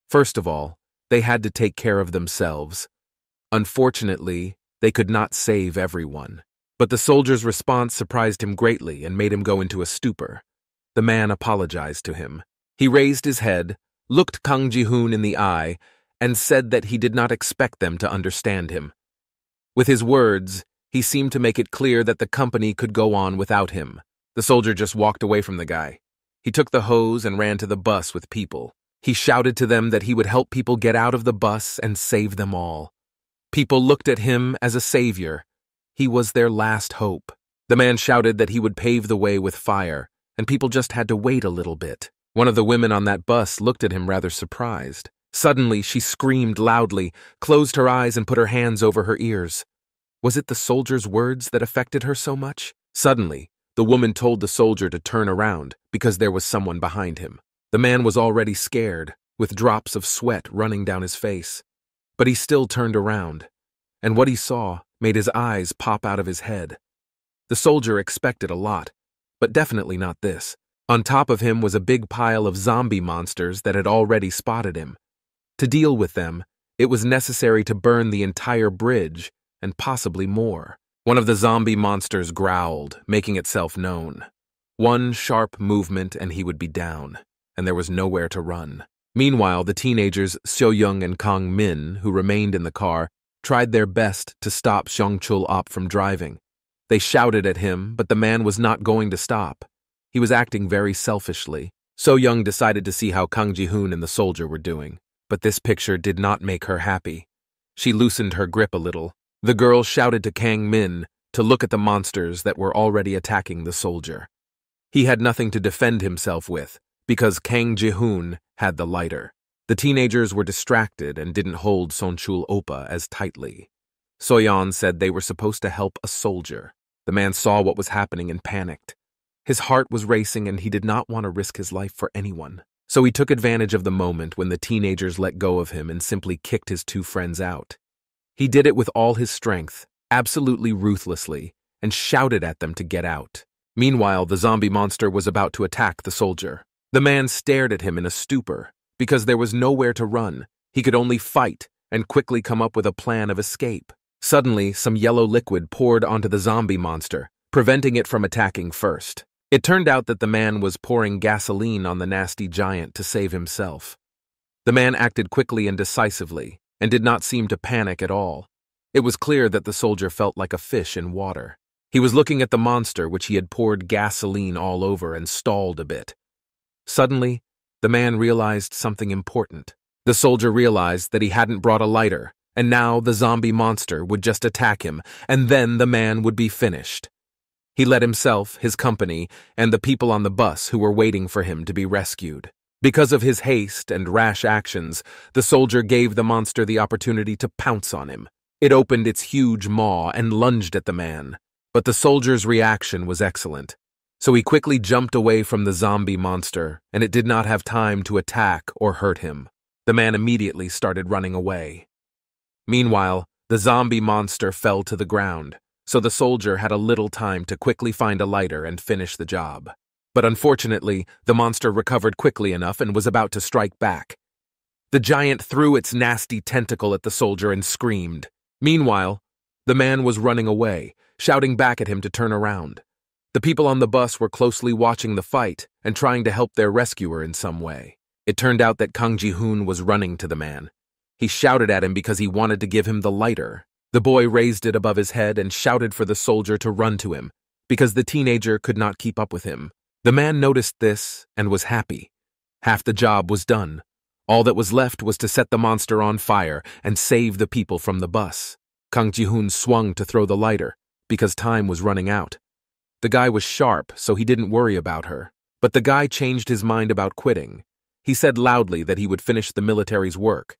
First of all, they had to take care of themselves. Unfortunately, they could not save everyone. But the soldier's response surprised him greatly and made him go into a stupor. The man apologized to him. He raised his head, looked Kang Ji-hoon in the eye, and said that he did not expect them to understand him. With his words, he seemed to make it clear that the company could go on without him. The soldier just walked away from the guy. He took the hose and ran to the bus with people. He shouted to them that he would help people get out of the bus and save them all. People looked at him as a savior. He was their last hope. The man shouted that he would pave the way with fire and people just had to wait a little bit. One of the women on that bus looked at him rather surprised. Suddenly, she screamed loudly, closed her eyes, and put her hands over her ears. Was it the soldier's words that affected her so much? Suddenly, the woman told the soldier to turn around because there was someone behind him. The man was already scared, with drops of sweat running down his face. But he still turned around, and what he saw made his eyes pop out of his head. The soldier expected a lot, but definitely not this. On top of him was a big pile of zombie monsters that had already spotted him. To deal with them, it was necessary to burn the entire bridge, and possibly more. One of the zombie monsters growled, making itself known. One sharp movement and he would be down, and there was nowhere to run. Meanwhile, the teenagers Seoyoung and Kang Min, who remained in the car, tried their best to stop Seong-chul-op from driving. They shouted at him, but the man was not going to stop. He was acting very selfishly. So-young decided to see how Kang Ji-hoon and the soldier were doing, but this picture did not make her happy. She loosened her grip a little. The girl shouted to Kang Min to look at the monsters that were already attacking the soldier. He had nothing to defend himself with, because Kang Ji-hoon had the lighter. The teenagers were distracted and didn't hold Seong-chul-opa as tightly. Soyon said they were supposed to help a soldier. The man saw what was happening and panicked. His heart was racing and he did not want to risk his life for anyone. So he took advantage of the moment when the teenagers let go of him and simply kicked his two friends out. He did it with all his strength, absolutely ruthlessly, and shouted at them to get out. Meanwhile, the zombie monster was about to attack the soldier. The man stared at him in a stupor. Because there was nowhere to run, he could only fight and quickly come up with a plan of escape. Suddenly, some yellow liquid poured onto the zombie monster, preventing it from attacking first. It turned out that the man was pouring gasoline on the nasty giant to save himself. The man acted quickly and decisively, and did not seem to panic at all. It was clear that the soldier felt like a fish in water. He was looking at the monster which he had poured gasoline all over and stalled a bit. Suddenly, the man realized something important. The soldier realized that he hadn't brought a lighter, and now the zombie monster would just attack him, and then the man would be finished. He let himself, his company, and the people on the bus who were waiting for him to be rescued. Because of his haste and rash actions, the soldier gave the monster the opportunity to pounce on him. It opened its huge maw and lunged at the man. But the soldier's reaction was excellent. So he quickly jumped away from the zombie monster, and it did not have time to attack or hurt him. The man immediately started running away. Meanwhile, the zombie monster fell to the ground, so the soldier had a little time to quickly find a lighter and finish the job. But unfortunately, the monster recovered quickly enough and was about to strike back. The giant threw its nasty tentacle at the soldier and screamed. Meanwhile, the man was running away, shouting back at him to turn around. The people on the bus were closely watching the fight and trying to help their rescuer in some way. It turned out that Kang Ji-hoon was running to the man. He shouted at him because he wanted to give him the lighter. The boy raised it above his head and shouted for the soldier to run to him, because the teenager could not keep up with him. The man noticed this and was happy. Half the job was done. All that was left was to set the monster on fire and save the people from the bus. Kang Ji-hoon swung to throw the lighter, because time was running out. The guy was sharp, so he didn't worry about her. But the guy changed his mind about quitting. He said loudly that he would finish the military's work.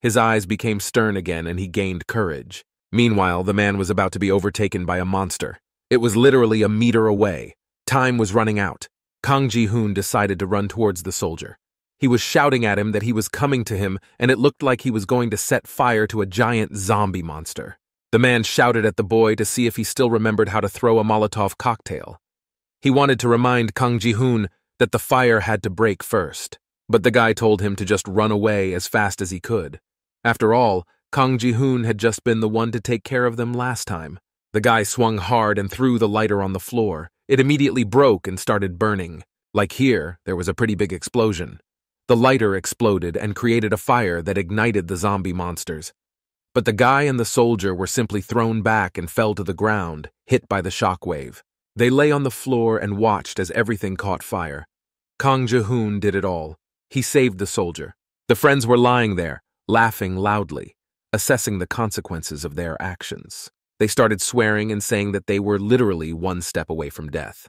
His eyes became stern again and he gained courage. Meanwhile, the man was about to be overtaken by a monster. It was literally a meter away. Time was running out. Kang Ji-hoon decided to run towards the soldier. He was shouting at him that he was coming to him, and it looked like he was going to set fire to a giant zombie monster. The man shouted at the boy to see if he still remembered how to throw a Molotov cocktail. He wanted to remind Kang Ji-hoon that the fire had to break first, but the guy told him to just run away as fast as he could. After all, Kang Ji-hoon had just been the one to take care of them last time. The guy swung hard and threw the lighter on the floor. It immediately broke and started burning. Like here, there was a pretty big explosion. The lighter exploded and created a fire that ignited the zombie monsters. But the guy and the soldier were simply thrown back and fell to the ground, hit by the shockwave. They lay on the floor and watched as everything caught fire. Kang Ji-hoon did it all. He saved the soldier. The friends were lying there, laughing loudly, assessing the consequences of their actions. They started swearing and saying that they were literally one step away from death.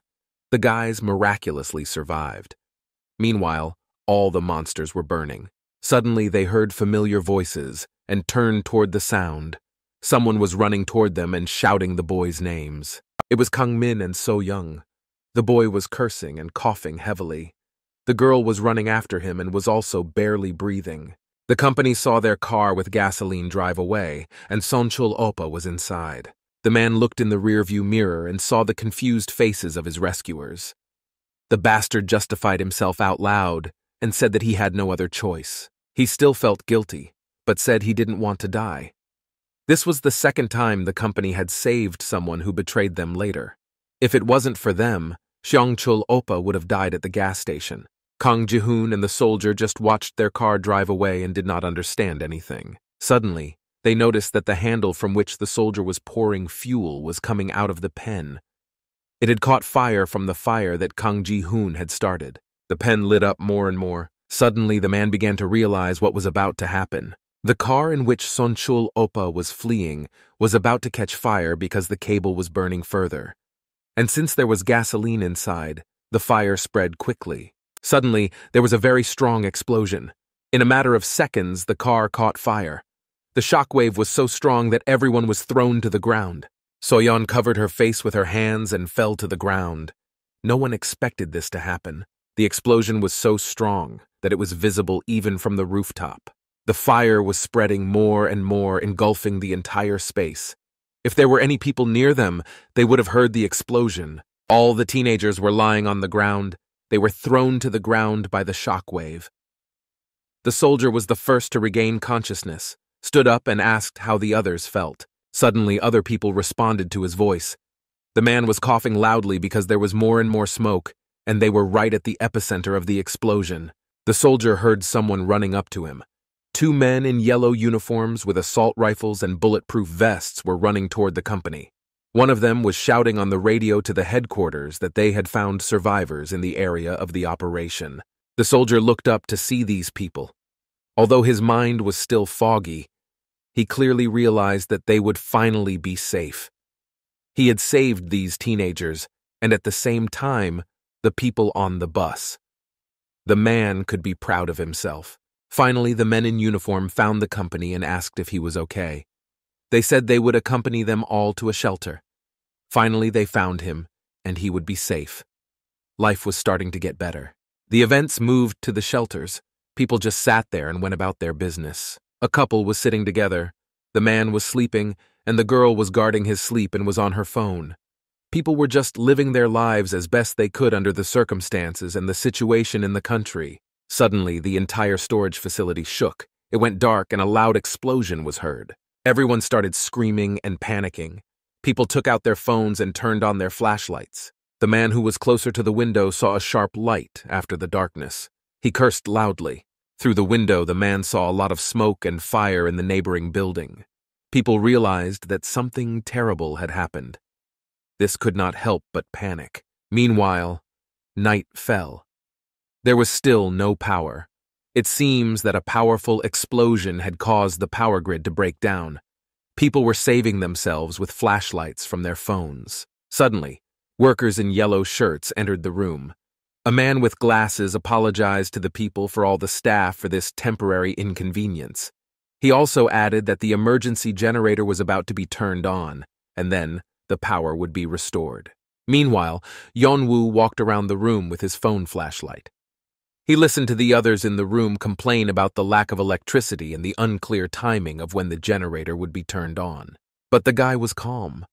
The guys miraculously survived. Meanwhile, all the monsters were burning. Suddenly, they heard familiar voices and turned toward the sound. Someone was running toward them and shouting the boys' names. It was Kang Min and So-young. The boy was cursing and coughing heavily. The girl was running after him and was also barely breathing. The company saw their car with gasoline drive away, and Sonchul Oppa was inside. The man looked in the rearview mirror and saw the confused faces of his rescuers. The bastard justified himself out loud and said that he had no other choice. He still felt guilty, but said he didn't want to die. This was the second time the company had saved someone who betrayed them later. If it wasn't for them, Seongchul Oppa would have died at the gas station. Kang Ji-hoon and the soldier just watched their car drive away and did not understand anything. Suddenly, they noticed that the handle from which the soldier was pouring fuel was coming out of the pen. It had caught fire from the fire that Kang Ji-hoon had started. The pen lit up more and more. Suddenly, the man began to realize what was about to happen. The car in which Sonchul Oppa was fleeing was about to catch fire because the cable was burning further. And since there was gasoline inside, the fire spread quickly. Suddenly, there was a very strong explosion. In a matter of seconds, the car caught fire. The shockwave was so strong that everyone was thrown to the ground. Soyon covered her face with her hands and fell to the ground. No one expected this to happen. The explosion was so strong that it was visible even from the rooftop. The fire was spreading more and more, engulfing the entire space. If there were any people near them, they would have heard the explosion. All the teenagers were lying on the ground. They were thrown to the ground by the shockwave. The soldier was the first to regain consciousness, stood up and asked how the others felt. Suddenly, other people responded to his voice. The man was coughing loudly because there was more and more smoke, and they were right at the epicenter of the explosion. The soldier heard someone running up to him. Two men in yellow uniforms with assault rifles and bulletproof vests were running toward the company. One of them was shouting on the radio to the headquarters that they had found survivors in the area of the operation. The soldier looked up to see these people. Although his mind was still foggy, he clearly realized that they would finally be safe. He had saved these teenagers, and at the same time, the people on the bus. The man could be proud of himself. Finally, the men in uniform found the company and asked if he was okay. They said they would accompany them all to a shelter. Finally, they found him, and he would be safe. Life was starting to get better. The events moved to the shelters. People just sat there and went about their business. A couple was sitting together. The man was sleeping, and the girl was guarding his sleep and was on her phone. People were just living their lives as best they could under the circumstances and the situation in the country. Suddenly, the entire storage facility shook. It went dark and a loud explosion was heard. Everyone started screaming and panicking. People took out their phones and turned on their flashlights. The man who was closer to the window saw a sharp light after the darkness. He cursed loudly. Through the window, the man saw a lot of smoke and fire in the neighboring building. People realized that something terrible had happened. This could not help but panic. Meanwhile, night fell. There was still no power. It seems that a powerful explosion had caused the power grid to break down. People were saving themselves with flashlights from their phones. Suddenly, workers in yellow shirts entered the room. A man with glasses apologized to the people for all the staff for this temporary inconvenience. He also added that the emergency generator was about to be turned on, and then the power would be restored. Meanwhile, Yeon-woo walked around the room with his phone flashlight. He listened to the others in the room complain about the lack of electricity and the unclear timing of when the generator would be turned on. But the guy was calm.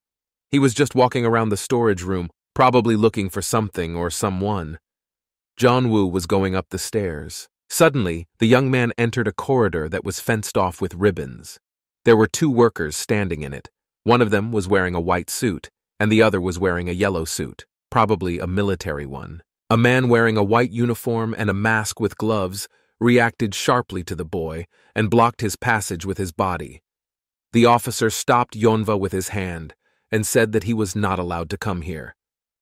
He was just walking around the storage room, probably looking for something or someone. Yeon-woo was going up the stairs. Suddenly, the young man entered a corridor that was fenced off with ribbons. There were two workers standing in it. One of them was wearing a white suit, and the other was wearing a yellow suit, probably a military one. A man wearing a white uniform and a mask with gloves reacted sharply to the boy and blocked his passage with his body. The officer stopped Yeonwoo with his hand and said that he was not allowed to come here.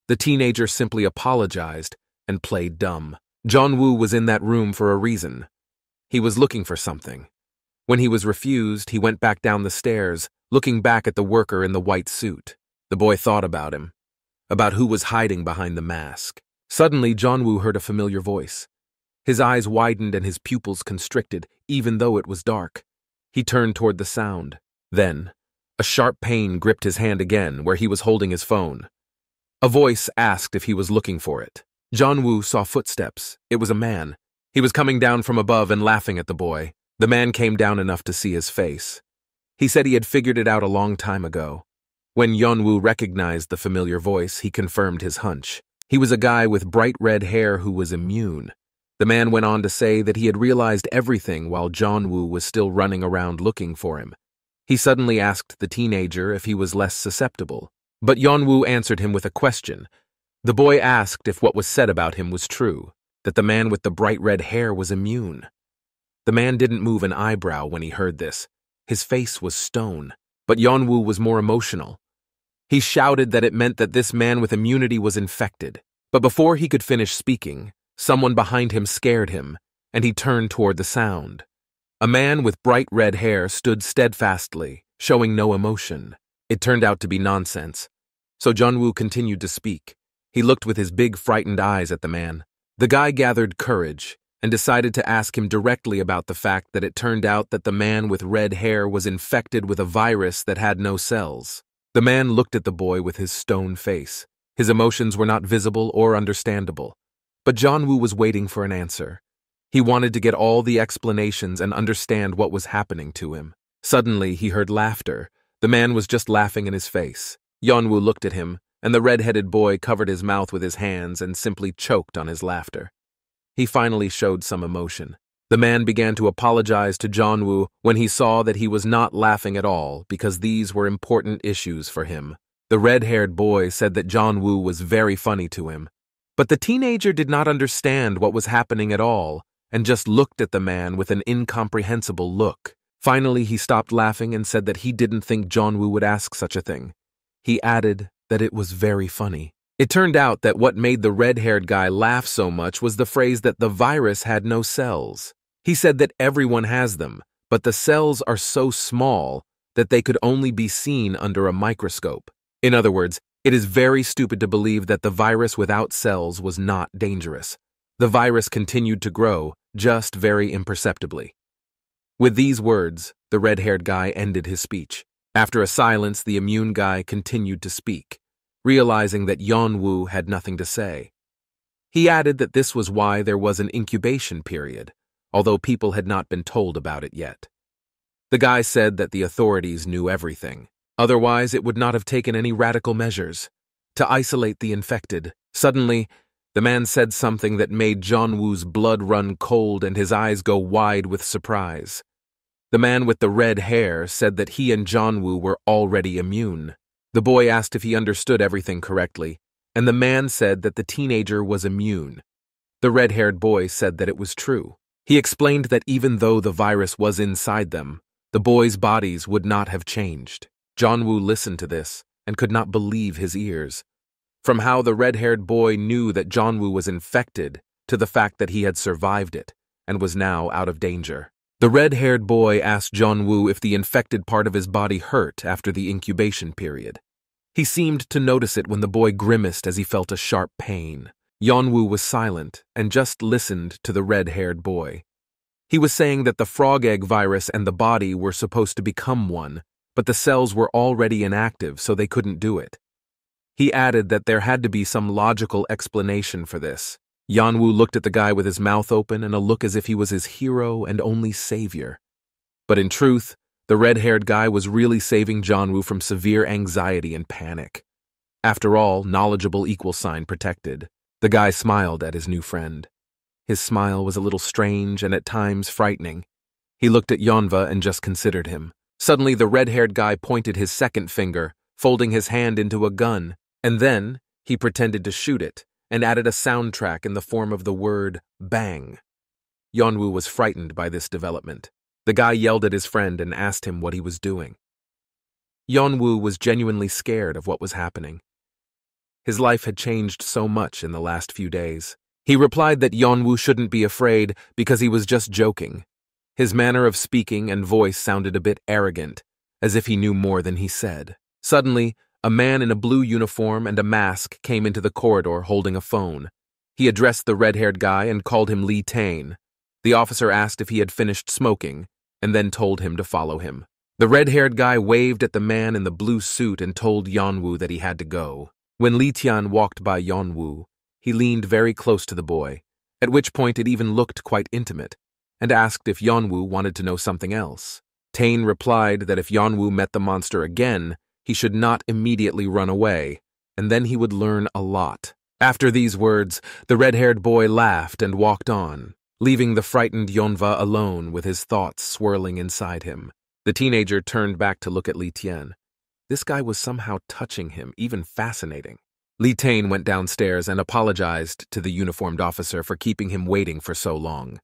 The teenager simply apologized and played dumb. Yeon-woo was in that room for a reason. He was looking for something. When he was refused, he went back down the stairs, looking back at the worker in the white suit. The boy thought about him. about who was hiding behind the mask. Suddenly, Yeon-woo heard a familiar voice. His eyes widened and his pupils constricted, even though it was dark. He turned toward the sound. Then, a sharp pain gripped his hand again where he was holding his phone. A voice asked if he was looking for it. Yeon-woo saw footsteps. It was a man. He was coming down from above and laughing at the boy. The man came down enough to see his face. He said he had figured it out a long time ago. When Yeon-woo recognized the familiar voice, he confirmed his hunch. He was a guy with bright red hair who was immune. The man went on to say that he had realized everything while Yeon-woo was still running around looking for him. He suddenly asked the teenager if he was less susceptible. But Yeon-woo answered him with a question. The boy asked if what was said about him was true, that the man with the bright red hair was immune. The man didn't move an eyebrow when he heard this. His face was stone, but Yeon-woo was more emotional. He shouted that it meant that this man with immunity was infected. But before he could finish speaking, someone behind him scared him, and he turned toward the sound. A man with bright red hair stood steadfastly, showing no emotion. It turned out to be nonsense. So Yeon-woo continued to speak. He looked with his big, frightened eyes at the man. The guy gathered courage and decided to ask him directly about the fact that it turned out that the man with red hair was infected with a virus that had no cells. The man looked at the boy with his stone face. His emotions were not visible or understandable. But Yeon-woo was waiting for an answer. He wanted to get all the explanations and understand what was happening to him. Suddenly, he heard laughter. The man was just laughing in his face. Yeon-woo looked at him, and the red-headed boy covered his mouth with his hands and simply choked on his laughter. He finally showed some emotion. The man began to apologize to Yeon-woo when he saw that he was not laughing at all because these were important issues for him. The red-haired boy said that Yeon-woo was very funny to him. But the teenager did not understand what was happening at all and just looked at the man with an incomprehensible look. Finally, he stopped laughing and said that he didn't think Yeon-woo would ask such a thing. He added that it was very funny. It turned out that what made the red-haired guy laugh so much was the phrase that the virus had no cells. He said that everyone has them, but the cells are so small that they could only be seen under a microscope. In other words, it is very stupid to believe that the virus without cells was not dangerous. The virus continued to grow, just very imperceptibly. With these words, the red-haired guy ended his speech. After a silence, the immune guy continued to speak, realizing that Yeon-woo had nothing to say. He added that this was why there was an incubation period, although people had not been told about it yet. The guy said that the authorities knew everything. Otherwise, it would not have taken any radical measures to isolate the infected. Suddenly, the man said something that made Yeon-woo's blood run cold and his eyes go wide with surprise. The man with the red hair said that he and Yeon-woo were already immune. The boy asked if he understood everything correctly, and the man said that the teenager was immune. The red-haired boy said that it was true. He explained that even though the virus was inside them, the boys' bodies would not have changed. Yeon-woo listened to this and could not believe his ears. From how the red-haired boy knew that Yeon-woo was infected to the fact that he had survived it and was now out of danger. The red-haired boy asked Yeon-woo if the infected part of his body hurt after the incubation period. He seemed to notice it when the boy grimaced as he felt a sharp pain. Yeon-woo was silent and just listened to the red-haired boy. He was saying that the frog egg virus and the body were supposed to become one, but the cells were already inactive, so they couldn't do it. He added that there had to be some logical explanation for this. Yeon-woo looked at the guy with his mouth open and a look as if he was his hero and only savior. But in truth, the red-haired guy was really saving Yeon-woo from severe anxiety and panic. After all, knowledgeable equals protected. The guy smiled at his new friend. His smile was a little strange and at times frightening. He looked at Yeonwoo and just considered him. Suddenly, the red-haired guy pointed his second finger, folding his hand into a gun, and then he pretended to shoot it and added a soundtrack in the form of the word bang. Yeon-woo was frightened by this development. The guy yelled at his friend and asked him what he was doing. Yeon-woo was genuinely scared of what was happening. His life had changed so much in the last few days. He replied that Yeon-woo shouldn't be afraid because he was just joking. His manner of speaking and voice sounded a bit arrogant, as if he knew more than he said. Suddenly, A man in a blue uniform and a mask came into the corridor holding a phone. He addressed the red-haired guy and called him Lee Tane. The officer asked if he had finished smoking, and then told him to follow him. The red-haired guy waved at the man in the blue suit and told Yeon-woo that he had to go. When Lee Tian walked by Yeon-woo, he leaned very close to the boy, at which point it even looked quite intimate, and asked if Yeon-woo wanted to know something else. Tane replied that if Yeon-woo met the monster again, he should not immediately run away, and then he would learn a lot. After these words, the red-haired boy laughed and walked on, leaving the frightened Yeonwa alone with his thoughts swirling inside him. The teenager turned back to look at Lee Tian. This guy was somehow touching him, even fascinating. Lee Tane went downstairs and apologized to the uniformed officer for keeping him waiting for so long.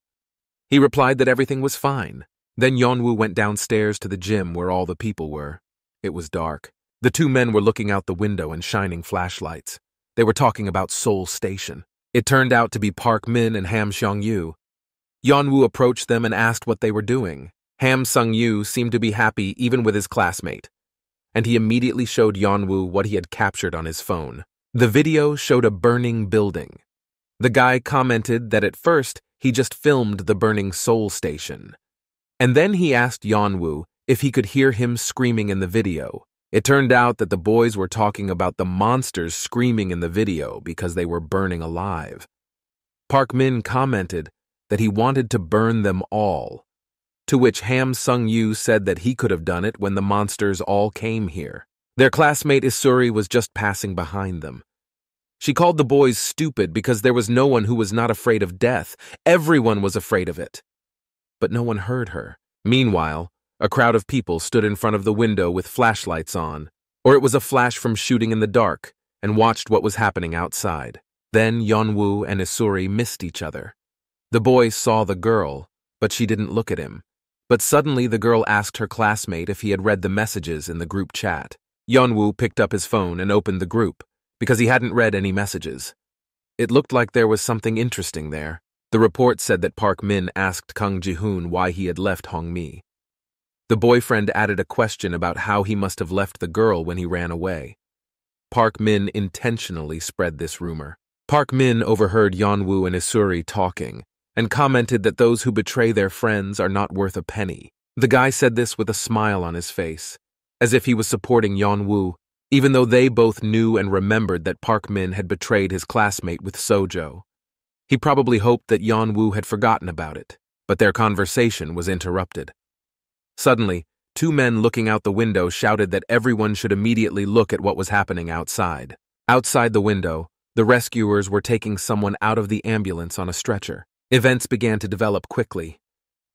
He replied that everything was fine. Then Yeon-woo went downstairs to the gym where all the people were. It was dark. The two men were looking out the window and shining flashlights. They were talking about Seoul Station. It turned out to be Park Min and Ham Sung-yu. Yeon-woo approached them and asked what they were doing. Ham Sung-yu seemed to be happy even with his classmate, and he immediately showed Yeon-woo what he had captured on his phone. The video showed a burning building. The guy commented that at first he just filmed the burning Seoul Station. And then he asked Yeon-woo if he could hear him screaming in the video. It turned out that the boys were talking about the monsters screaming in the video because they were burning alive. Park Min commented that he wanted to burn them all, to which Ham Sung-yu said that he could have done it when the monsters all came here. Their classmate Isuri was just passing behind them. She called the boys stupid because there was no one who was not afraid of death. Everyone was afraid of it. But no one heard her. Meanwhile, a crowd of people stood in front of the window with flashlights on, or it was a flash from shooting in the dark, and watched what was happening outside. Then Yeon-woo and Isuri missed each other. The boy saw the girl, but she didn't look at him. But suddenly the girl asked her classmate if he had read the messages in the group chat. Yeon-woo picked up his phone and opened the group, because he hadn't read any messages. It looked like there was something interesting there. The report said that Park Min asked Kang Ji-hoon why he had left Hong-mi. The boyfriend added a question about how he must have left the girl when he ran away. Park Min intentionally spread this rumor. Park Min overheard Yeon-woo and Isuri talking, and commented that those who betray their friends are not worth a penny. The guy said this with a smile on his face, as if he was supporting Yeon-woo, even though they both knew and remembered that Park Min had betrayed his classmate with Sojo. He probably hoped that Yeon-woo had forgotten about it, but their conversation was interrupted. Suddenly, two men looking out the window shouted that everyone should immediately look at what was happening outside. Outside the window, the rescuers were taking someone out of the ambulance on a stretcher. Events began to develop quickly.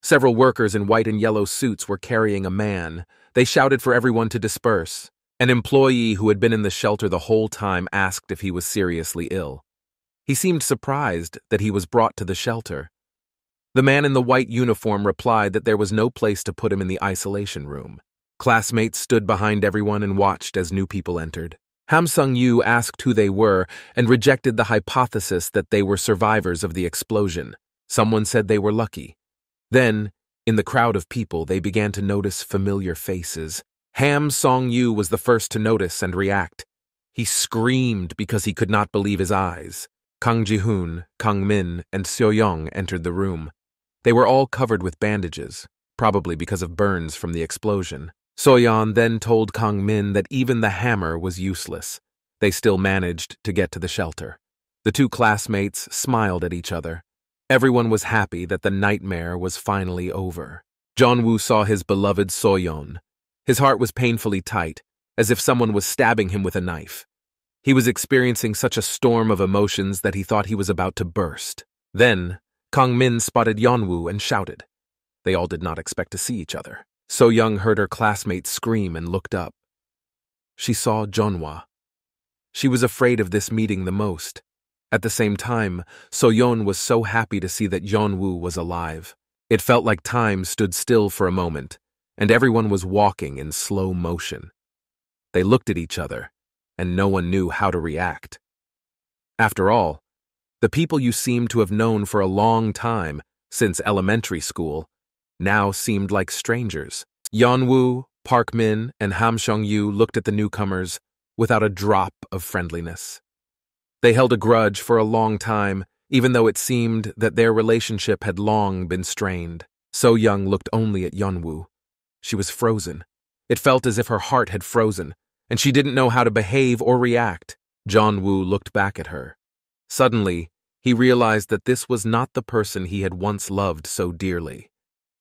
Several workers in white and yellow suits were carrying a man. They shouted for everyone to disperse. An employee who had been in the shelter the whole time asked if he was seriously ill. He seemed surprised that he was brought to the shelter. The man in the white uniform replied that there was no place to put him in the isolation room. Classmates stood behind everyone and watched as new people entered. Ham Sung-yu asked who they were and rejected the hypothesis that they were survivors of the explosion. Someone said they were lucky. Then, in the crowd of people, they began to notice familiar faces. Ham Sung-yu was the first to notice and react. He screamed because he could not believe his eyes. Kang Ji-hoon, Kang Min, and Soyon entered the room. They were all covered with bandages, probably because of burns from the explosion. Soyon then told Kang Min that even the hammer was useless. They still managed to get to the shelter. The two classmates smiled at each other. Everyone was happy that the nightmare was finally over. Yeon-woo saw his beloved Soyon. His heart was painfully tight, as if someone was stabbing him with a knife. He was experiencing such a storm of emotions that he thought he was about to burst. Then, Kang Min spotted Yeon-woo and shouted. They all did not expect to see each other. So-young heard her classmate scream and looked up. She saw Jeonhwa. She was afraid of this meeting the most. At the same time, So-yeon was so happy to see that Yeon-woo was alive. It felt like time stood still for a moment, and everyone was walking in slow motion. They looked at each other, and no one knew how to react. After all, the people you seemed to have known for a long time, since elementary school, now seemed like strangers. Yeon-woo, Park Min, and Ham Sung-yu looked at the newcomers, without a drop of friendliness. They held a grudge for a long time, even though it seemed that their relationship had long been strained. So-young looked only at Yeon-woo. She was frozen. It felt as if her heart had frozen, and she didn't know how to behave or react. Yeon-woo looked back at her. Suddenly, he realized that this was not the person he had once loved so dearly.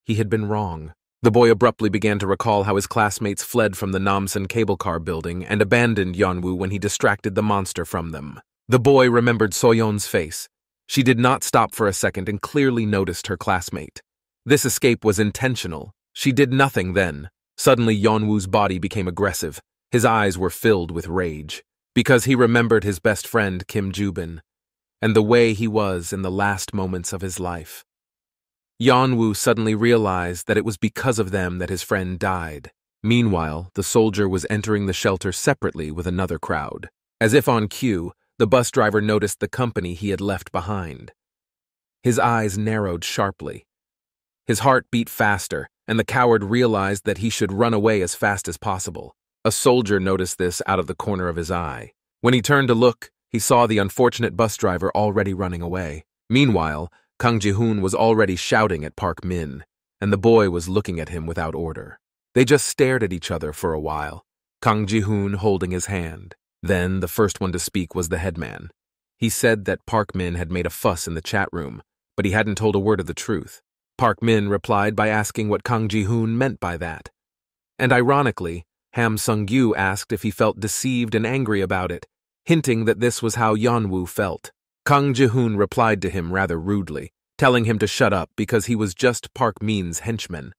He had been wrong. The boy abruptly began to recall how his classmates fled from the Namsan cable car building and abandoned Yeon-woo when he distracted the monster from them. The boy remembered Soyon's face. She did not stop for a second and clearly noticed her classmate. This escape was intentional. She did nothing then. Suddenly, Yeon-woo's body became aggressive. His eyes were filled with rage, because he remembered his best friend, Kim Joo-bin, and the way he was in the last moments of his life. Yeon-woo suddenly realized that it was because of them that his friend died. Meanwhile, the soldier was entering the shelter separately with another crowd. As if on cue, the bus driver noticed the company he had left behind. His eyes narrowed sharply. His heart beat faster, and the coward realized that he should run away as fast as possible. A soldier noticed this out of the corner of his eye. When he turned to look, he saw the unfortunate bus driver already running away. Meanwhile, Kang Ji-hoon was already shouting at Park Min, and the boy was looking at him without order. They just stared at each other for a while, Kang Ji-hoon holding his hand. Then the first one to speak was the headman. He said that Park Min had made a fuss in the chat room, but he hadn't told a word of the truth. Park Min replied by asking what Kang Ji-hoon meant by that. And ironically, Ham Sung-gyu asked if he felt deceived and angry about it, hinting that this was how Yeon-woo felt. Kang Ji-hoon replied to him rather rudely, telling him to shut up because he was just Park Min's henchman.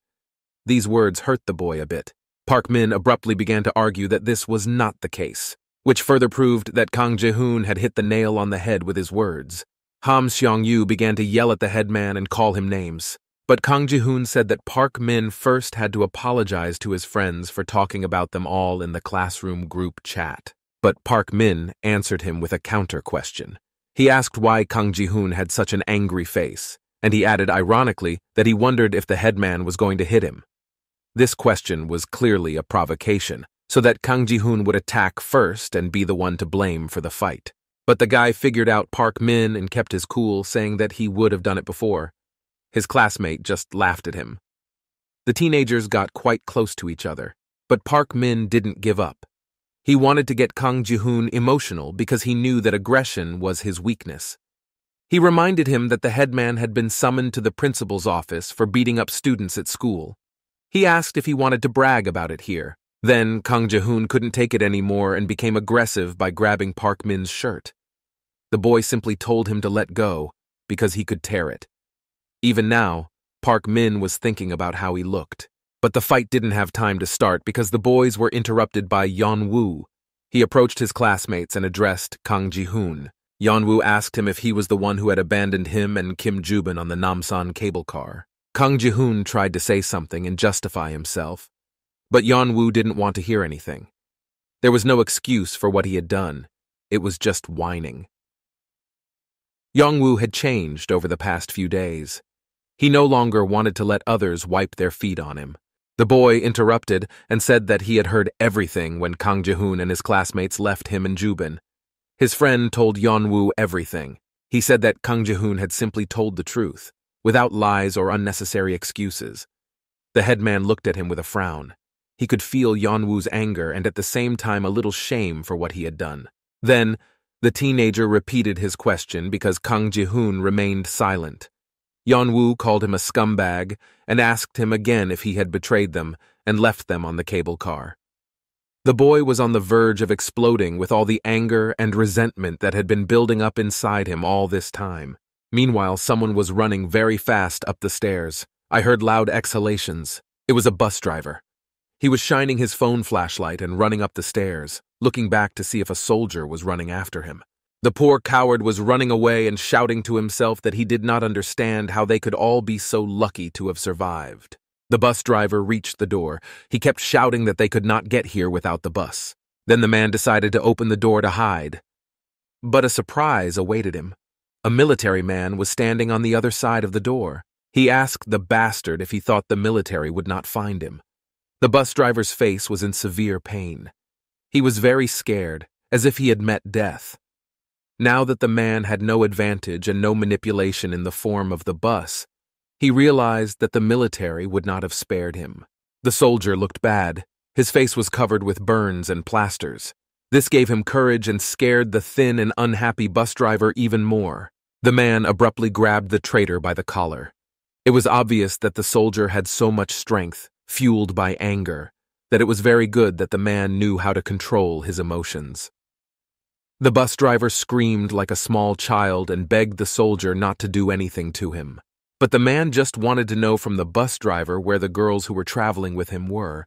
These words hurt the boy a bit. Park Min abruptly began to argue that this was not the case, which further proved that Kang Ji-hoon had hit the nail on the head with his words. Ham Seong-yu began to yell at the headman and call him names. But Kang Ji-hoon said that Park Min first had to apologize to his friends for talking about them all in the classroom group chat. But Park Min answered him with a counter-question. He asked why Kang Ji-hoon had such an angry face, and he added ironically that he wondered if the headman was going to hit him. This question was clearly a provocation, so that Kang Ji-hoon would attack first and be the one to blame for the fight. But the guy figured out Park Min and kept his cool, saying that he would have done it before. His classmate just laughed at him. The teenagers got quite close to each other, but Park Min didn't give up. He wanted to get Kang Ji-hoon emotional because he knew that aggression was his weakness. He reminded him that the headman had been summoned to the principal's office for beating up students at school. He asked if he wanted to brag about it here. Then Kang Ji-hoon couldn't take it anymore and became aggressive by grabbing Park Min's shirt. The boy simply told him to let go because he could tear it. Even now, Park Min was thinking about how he looked. But the fight didn't have time to start because the boys were interrupted by Yeon-woo. He approached his classmates and addressed Kang Ji-hoon. Yeon-woo asked him if he was the one who had abandoned him and Kim Joo-bin on the Namsan cable car. Kang Ji-hoon tried to say something and justify himself, but Yeon-woo didn't want to hear anything. There was no excuse for what he had done. It was just whining. Yeon-woo had changed over the past few days. He no longer wanted to let others wipe their feet on him. The boy interrupted and said that he had heard everything when Kang Ji-hoon and his classmates left him and Joo-bin. His friend told Yeon-woo everything. He said that Kang Ji-hoon had simply told the truth, without lies or unnecessary excuses. The headman looked at him with a frown. He could feel Yeon-woo's anger and at the same time a little shame for what he had done. Then, the teenager repeated his question because Kang Ji-hoon remained silent. Yeon-woo called him a scumbag and asked him again if he had betrayed them and left them on the cable car. The boy was on the verge of exploding with all the anger and resentment that had been building up inside him all this time. Meanwhile, someone was running very fast up the stairs. I heard loud exhalations. It was a bus driver. He was shining his phone flashlight and running up the stairs, looking back to see if a soldier was running after him. The poor coward was running away and shouting to himself that he did not understand how they could all be so lucky to have survived. The bus driver reached the door. He kept shouting that they could not get here without the bus. Then the man decided to open the door to hide. But a surprise awaited him. A military man was standing on the other side of the door. He asked the bastard if he thought the military would not find him. The bus driver's face was in severe pain. He was very scared, as if he had met death. Now that the man had no advantage and no manipulation in the form of the bus, he realized that the military would not have spared him. The soldier looked bad. His face was covered with burns and plasters. This gave him courage and scared the thin and unhappy bus driver even more. The man abruptly grabbed the traitor by the collar. It was obvious that the soldier had so much strength, fueled by anger, that it was very good that the man knew how to control his emotions. The bus driver screamed like a small child and begged the soldier not to do anything to him. But the man just wanted to know from the bus driver where the girls who were traveling with him were.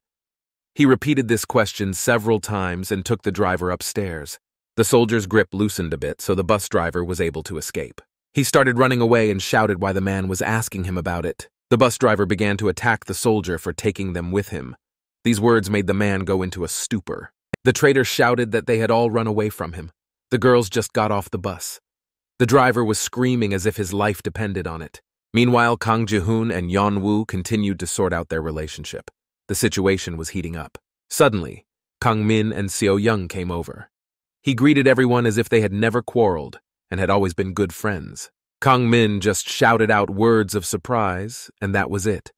He repeated this question several times and took the driver upstairs. The soldier's grip loosened a bit, so the bus driver was able to escape. He started running away and shouted why the man was asking him about it. The bus driver began to attack the soldier for taking them with him. These words made the man go into a stupor. The traitor shouted that they had all run away from him. The girls just got off the bus. The driver was screaming as if his life depended on it. Meanwhile, Kang Ji-hoon and Yeon-woo continued to sort out their relationship. The situation was heating up. Suddenly, Kang Min and Seo-young came over. He greeted everyone as if they had never quarreled and had always been good friends. Kang Min just shouted out words of surprise, and that was it.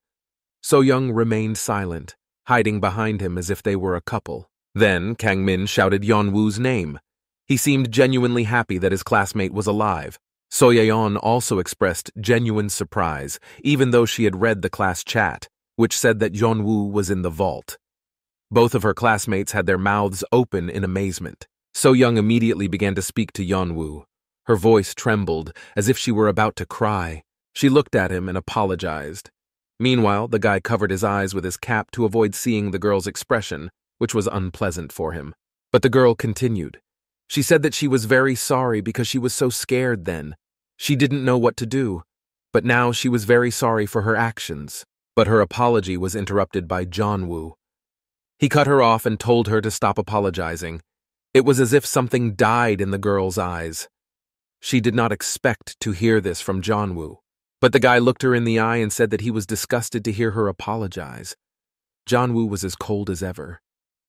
So-young remained silent, hiding behind him as if they were a couple. Then Kang Min shouted Yeon-woo's name. He seemed genuinely happy that his classmate was alive. So-yeon also expressed genuine surprise, even though she had read the class chat, which said that Yeon-woo was in the vault. Both of her classmates had their mouths open in amazement. So-young immediately began to speak to Yeon-woo. Her voice trembled, as if she were about to cry. She looked at him and apologized. Meanwhile, the guy covered his eyes with his cap to avoid seeing the girl's expression, which was unpleasant for him. But the girl continued. She said that she was very sorry because she was so scared then. She didn't know what to do, but now she was very sorry for her actions. But her apology was interrupted by Yeon-woo. He cut her off and told her to stop apologizing. It was as if something died in the girl's eyes. She did not expect to hear this from Yeon-woo, but the guy looked her in the eye and said that he was disgusted to hear her apologize. Yeon-woo was as cold as ever,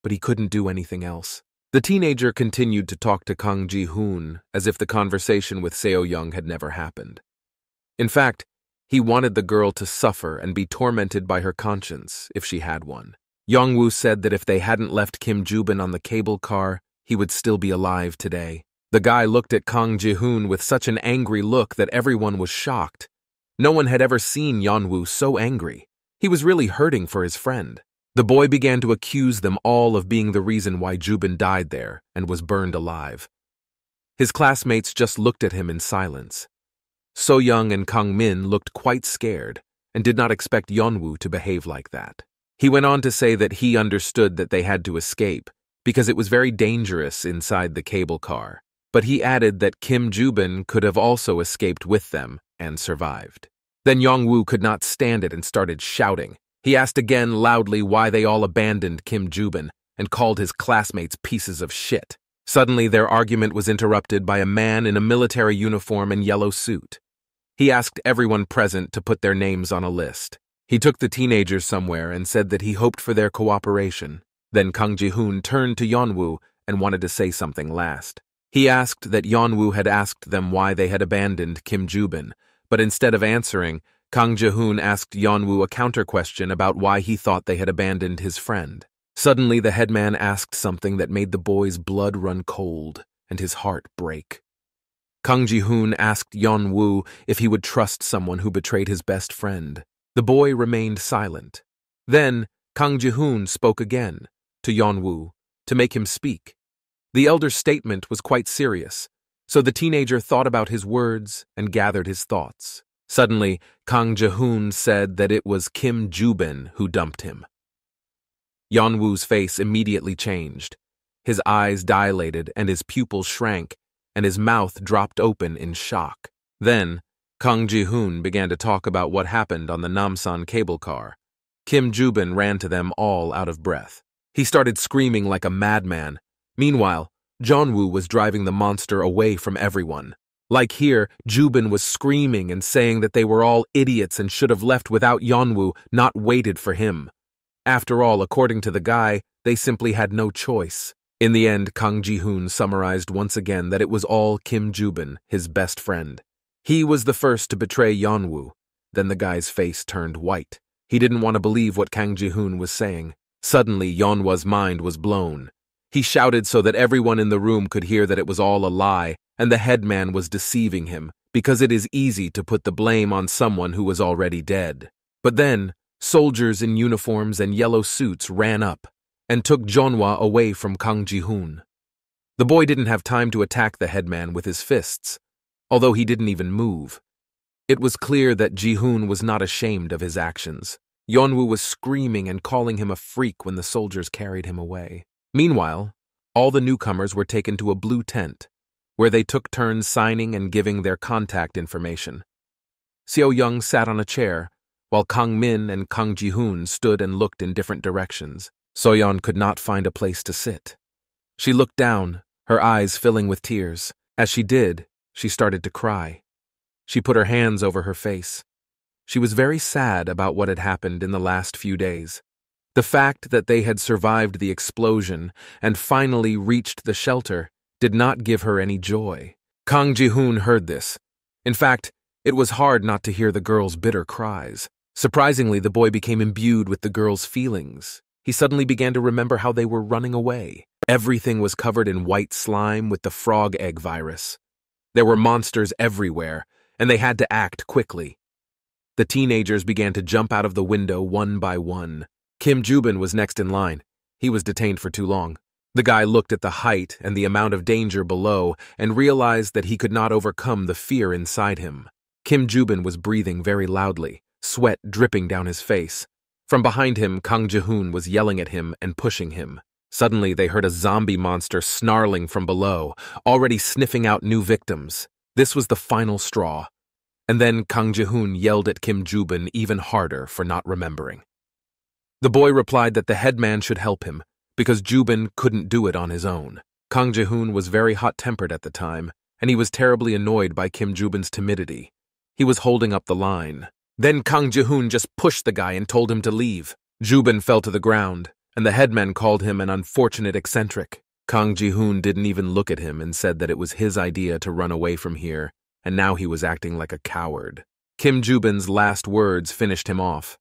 but he couldn't do anything else. The teenager continued to talk to Kang Ji-hoon as if the conversation with Seo-young had never happened. In fact, he wanted the girl to suffer and be tormented by her conscience, if she had one. Yeon-woo said that if they hadn't left Kim Ju-bin on the cable car, he would still be alive today. The guy looked at Kang Ji-hoon with such an angry look that everyone was shocked. No one had ever seen Yeon-woo so angry. He was really hurting for his friend. The boy began to accuse them all of being the reason why Ju-bin died there and was burned alive. His classmates just looked at him in silence. So-young and Kang Min looked quite scared and did not expect Yeon-woo to behave like that. He went on to say that he understood that they had to escape because it was very dangerous inside the cable car, but he added that Kim Ju-bin could have also escaped with them and survived. Then Yeon-woo could not stand it and started shouting. He asked again loudly why they all abandoned Kim Ju-bin and called his classmates pieces of shit. Suddenly, their argument was interrupted by a man in a military uniform and yellow suit. He asked everyone present to put their names on a list. He took the teenagers somewhere and said that he hoped for their cooperation. Then Kang Ji-hoon turned to Yeon-woo and wanted to say something last. He asked that Yeon-woo had asked them why they had abandoned Kim Ju-bin, but instead of answering, Kang Ji-hoon asked Yeon-woo a counter-question about why he thought they had abandoned his friend. Suddenly, the headman asked something that made the boy's blood run cold and his heart break. Kang Ji-hoon asked Yeon-woo if he would trust someone who betrayed his best friend. The boy remained silent. Then, Kang Ji-hoon spoke again, to Yeon-woo, to make him speak. The elder's statement was quite serious, so the teenager thought about his words and gathered his thoughts. Suddenly, Kang Ji-hoon said that it was Kim Ju-bin who dumped him. Yeon-woo's face immediately changed. His eyes dilated and his pupils shrank, and his mouth dropped open in shock. Then, Kang Ji-hoon began to talk about what happened on the Namsan cable car. Kim Ju-bin ran to them all out of breath. He started screaming like a madman. Meanwhile, Yeon-woo was driving the monster away from everyone. Like here, Ju-bin was screaming and saying that they were all idiots and should have left without Yeon-woo, not waited for him. After all, according to the guy, they simply had no choice. In the end, Kang Ji-hoon summarized once again that it was all Kim Ju-bin, his best friend. He was the first to betray Yeon-woo. Then the guy's face turned white. He didn't want to believe what Kang Ji-hoon was saying. Suddenly, Yeonwoo's mind was blown. He shouted so that everyone in the room could hear that it was all a lie, and the headman was deceiving him, because it is easy to put the blame on someone who was already dead. But then, soldiers in uniforms and yellow suits ran up and took Yeonwoo away from Kang Ji-hoon. The boy didn't have time to attack the headman with his fists, although he didn't even move. It was clear that Ji-hoon was not ashamed of his actions. Yeon-woo was screaming and calling him a freak when the soldiers carried him away. Meanwhile, all the newcomers were taken to a blue tent, where they took turns signing and giving their contact information. Seo-young sat on a chair, while Kang Min and Kang Ji-hoon stood and looked in different directions. Soyon could not find a place to sit. She looked down, her eyes filling with tears. As she did, she started to cry. She put her hands over her face. She was very sad about what had happened in the last few days. The fact that they had survived the explosion and finally reached the shelter did not give her any joy. Kang Ji-hoon heard this. In fact, it was hard not to hear the girl's bitter cries. Surprisingly, the boy became imbued with the girl's feelings. He suddenly began to remember how they were running away. Everything was covered in white slime with the frog egg virus. There were monsters everywhere, and they had to act quickly. The teenagers began to jump out of the window one by one. Kim Ju-bin was next in line. He was detained for too long. The guy looked at the height and the amount of danger below and realized that he could not overcome the fear inside him. Kim Ju-bin was breathing very loudly, sweat dripping down his face. From behind him, Kang Ji-hoon was yelling at him and pushing him. Suddenly, they heard a zombie monster snarling from below, already sniffing out new victims. This was the final straw. And then Kang Ji-hoon yelled at Kim Ju-bin even harder for not remembering. The boy replied that the headman should help him, because Ju-bin couldn't do it on his own. Kang Ji-hoon was very hot-tempered at the time, and he was terribly annoyed by Kim Ju-bin's timidity. He was holding up the line. Then Kang Ji-hoon just pushed the guy and told him to leave. Ju-bin fell to the ground, and the headman called him an unfortunate eccentric. Kang Ji-hoon didn't even look at him and said that it was his idea to run away from here, and now he was acting like a coward. Kim Ju-bin's last words finished him off.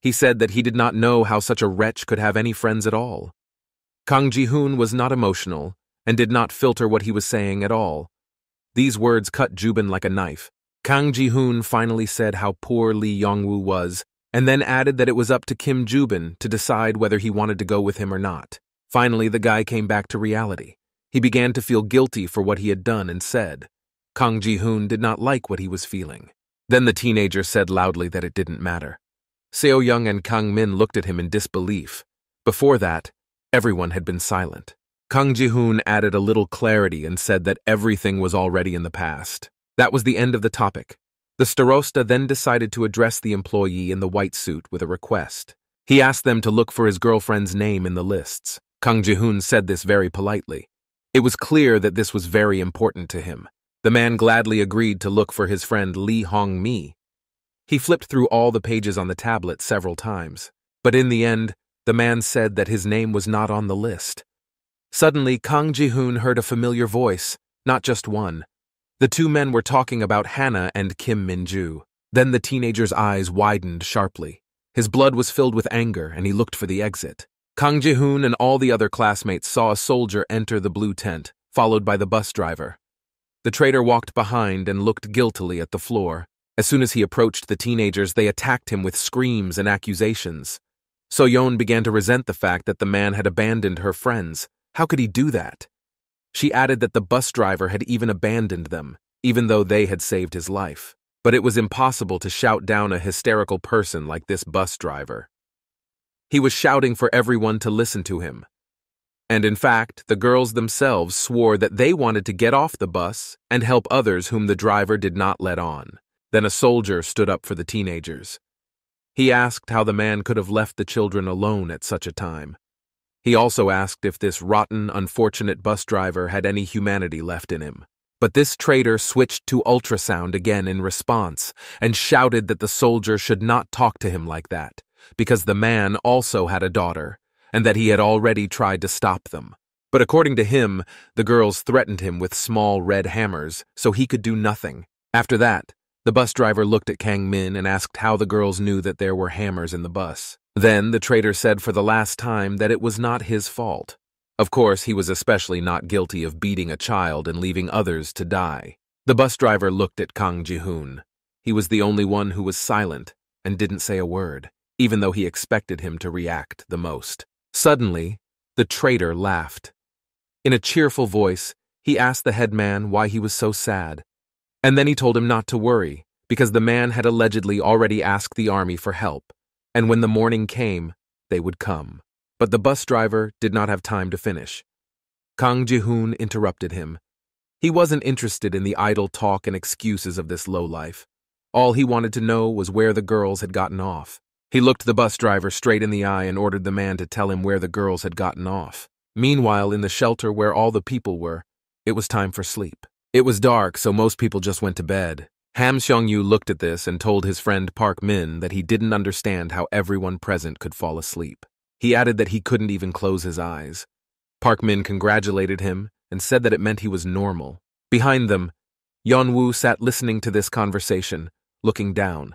He said that he did not know how such a wretch could have any friends at all. Kang Ji-hoon was not emotional and did not filter what he was saying at all. These words cut Ju-bin like a knife. Kang Ji-hoon finally said how poor Lee Yeon-woo was, and then added that it was up to Kim Ju-bin to decide whether he wanted to go with him or not. Finally, the guy came back to reality. He began to feel guilty for what he had done and said. Kang Ji-hoon did not like what he was feeling. Then the teenager said loudly that it didn't matter. Seo-young and Kang Min looked at him in disbelief. Before that, everyone had been silent. Kang Ji-hoon added a little clarity and said that everything was already in the past. That was the end of the topic. The starosta then decided to address the employee in the white suit with a request. He asked them to look for his girlfriend's name in the lists. Kang Ji-hoon said this very politely. It was clear that this was very important to him. The man gladly agreed to look for his friend Lee Hong-mi. He flipped through all the pages on the tablet several times, but in the end, the man said that his name was not on the list. Suddenly, Kang Ji-hoon heard a familiar voice, not just one. The two men were talking about Hannah and Kim Min-ju. Then the teenager's eyes widened sharply. His blood was filled with anger, and he looked for the exit. Kang Ji-hoon and all the other classmates saw a soldier enter the blue tent, followed by the bus driver. The traitor walked behind and looked guiltily at the floor. As soon as he approached the teenagers, they attacked him with screams and accusations. Soyon began to resent the fact that the man had abandoned her friends. How could he do that? She added that the bus driver had even abandoned them, even though they had saved his life. But it was impossible to shout down a hysterical person like this bus driver. He was shouting for everyone to listen to him. And in fact, the girls themselves swore that they wanted to get off the bus and help others whom the driver did not let on. Then a soldier stood up for the teenagers. He asked how the man could have left the children alone at such a time. He also asked if this rotten, unfortunate bus driver had any humanity left in him. But this traitor switched to ultrasound again in response and shouted that the soldier should not talk to him like that, because the man also had a daughter, and that he had already tried to stop them. But according to him, the girls threatened him with small red hammers, so he could do nothing. After that, the bus driver looked at Kang Min and asked how the girls knew that there were hammers in the bus. Then the traitor said for the last time that it was not his fault. Of course, he was especially not guilty of beating a child and leaving others to die. The bus driver looked at Kang Ji-hoon. He was the only one who was silent and didn't say a word, even though he expected him to react the most. Suddenly, the traitor laughed. In a cheerful voice, he asked the headman why he was so sad. And then he told him not to worry, because the man had allegedly already asked the army for help, and when the morning came, they would come. But the bus driver did not have time to finish. Kang Ji-hoon interrupted him. He wasn't interested in the idle talk and excuses of this lowlife. All he wanted to know was where the girls had gotten off. He looked the bus driver straight in the eye and ordered the man to tell him where the girls had gotten off. Meanwhile, in the shelter where all the people were, it was time for sleep. It was dark, so most people just went to bed. Ham Seong-yu looked at this and told his friend Park Min that he didn't understand how everyone present could fall asleep. He added that he couldn't even close his eyes. Park Min congratulated him and said that it meant he was normal. Behind them, Yeon-woo sat listening to this conversation, looking down.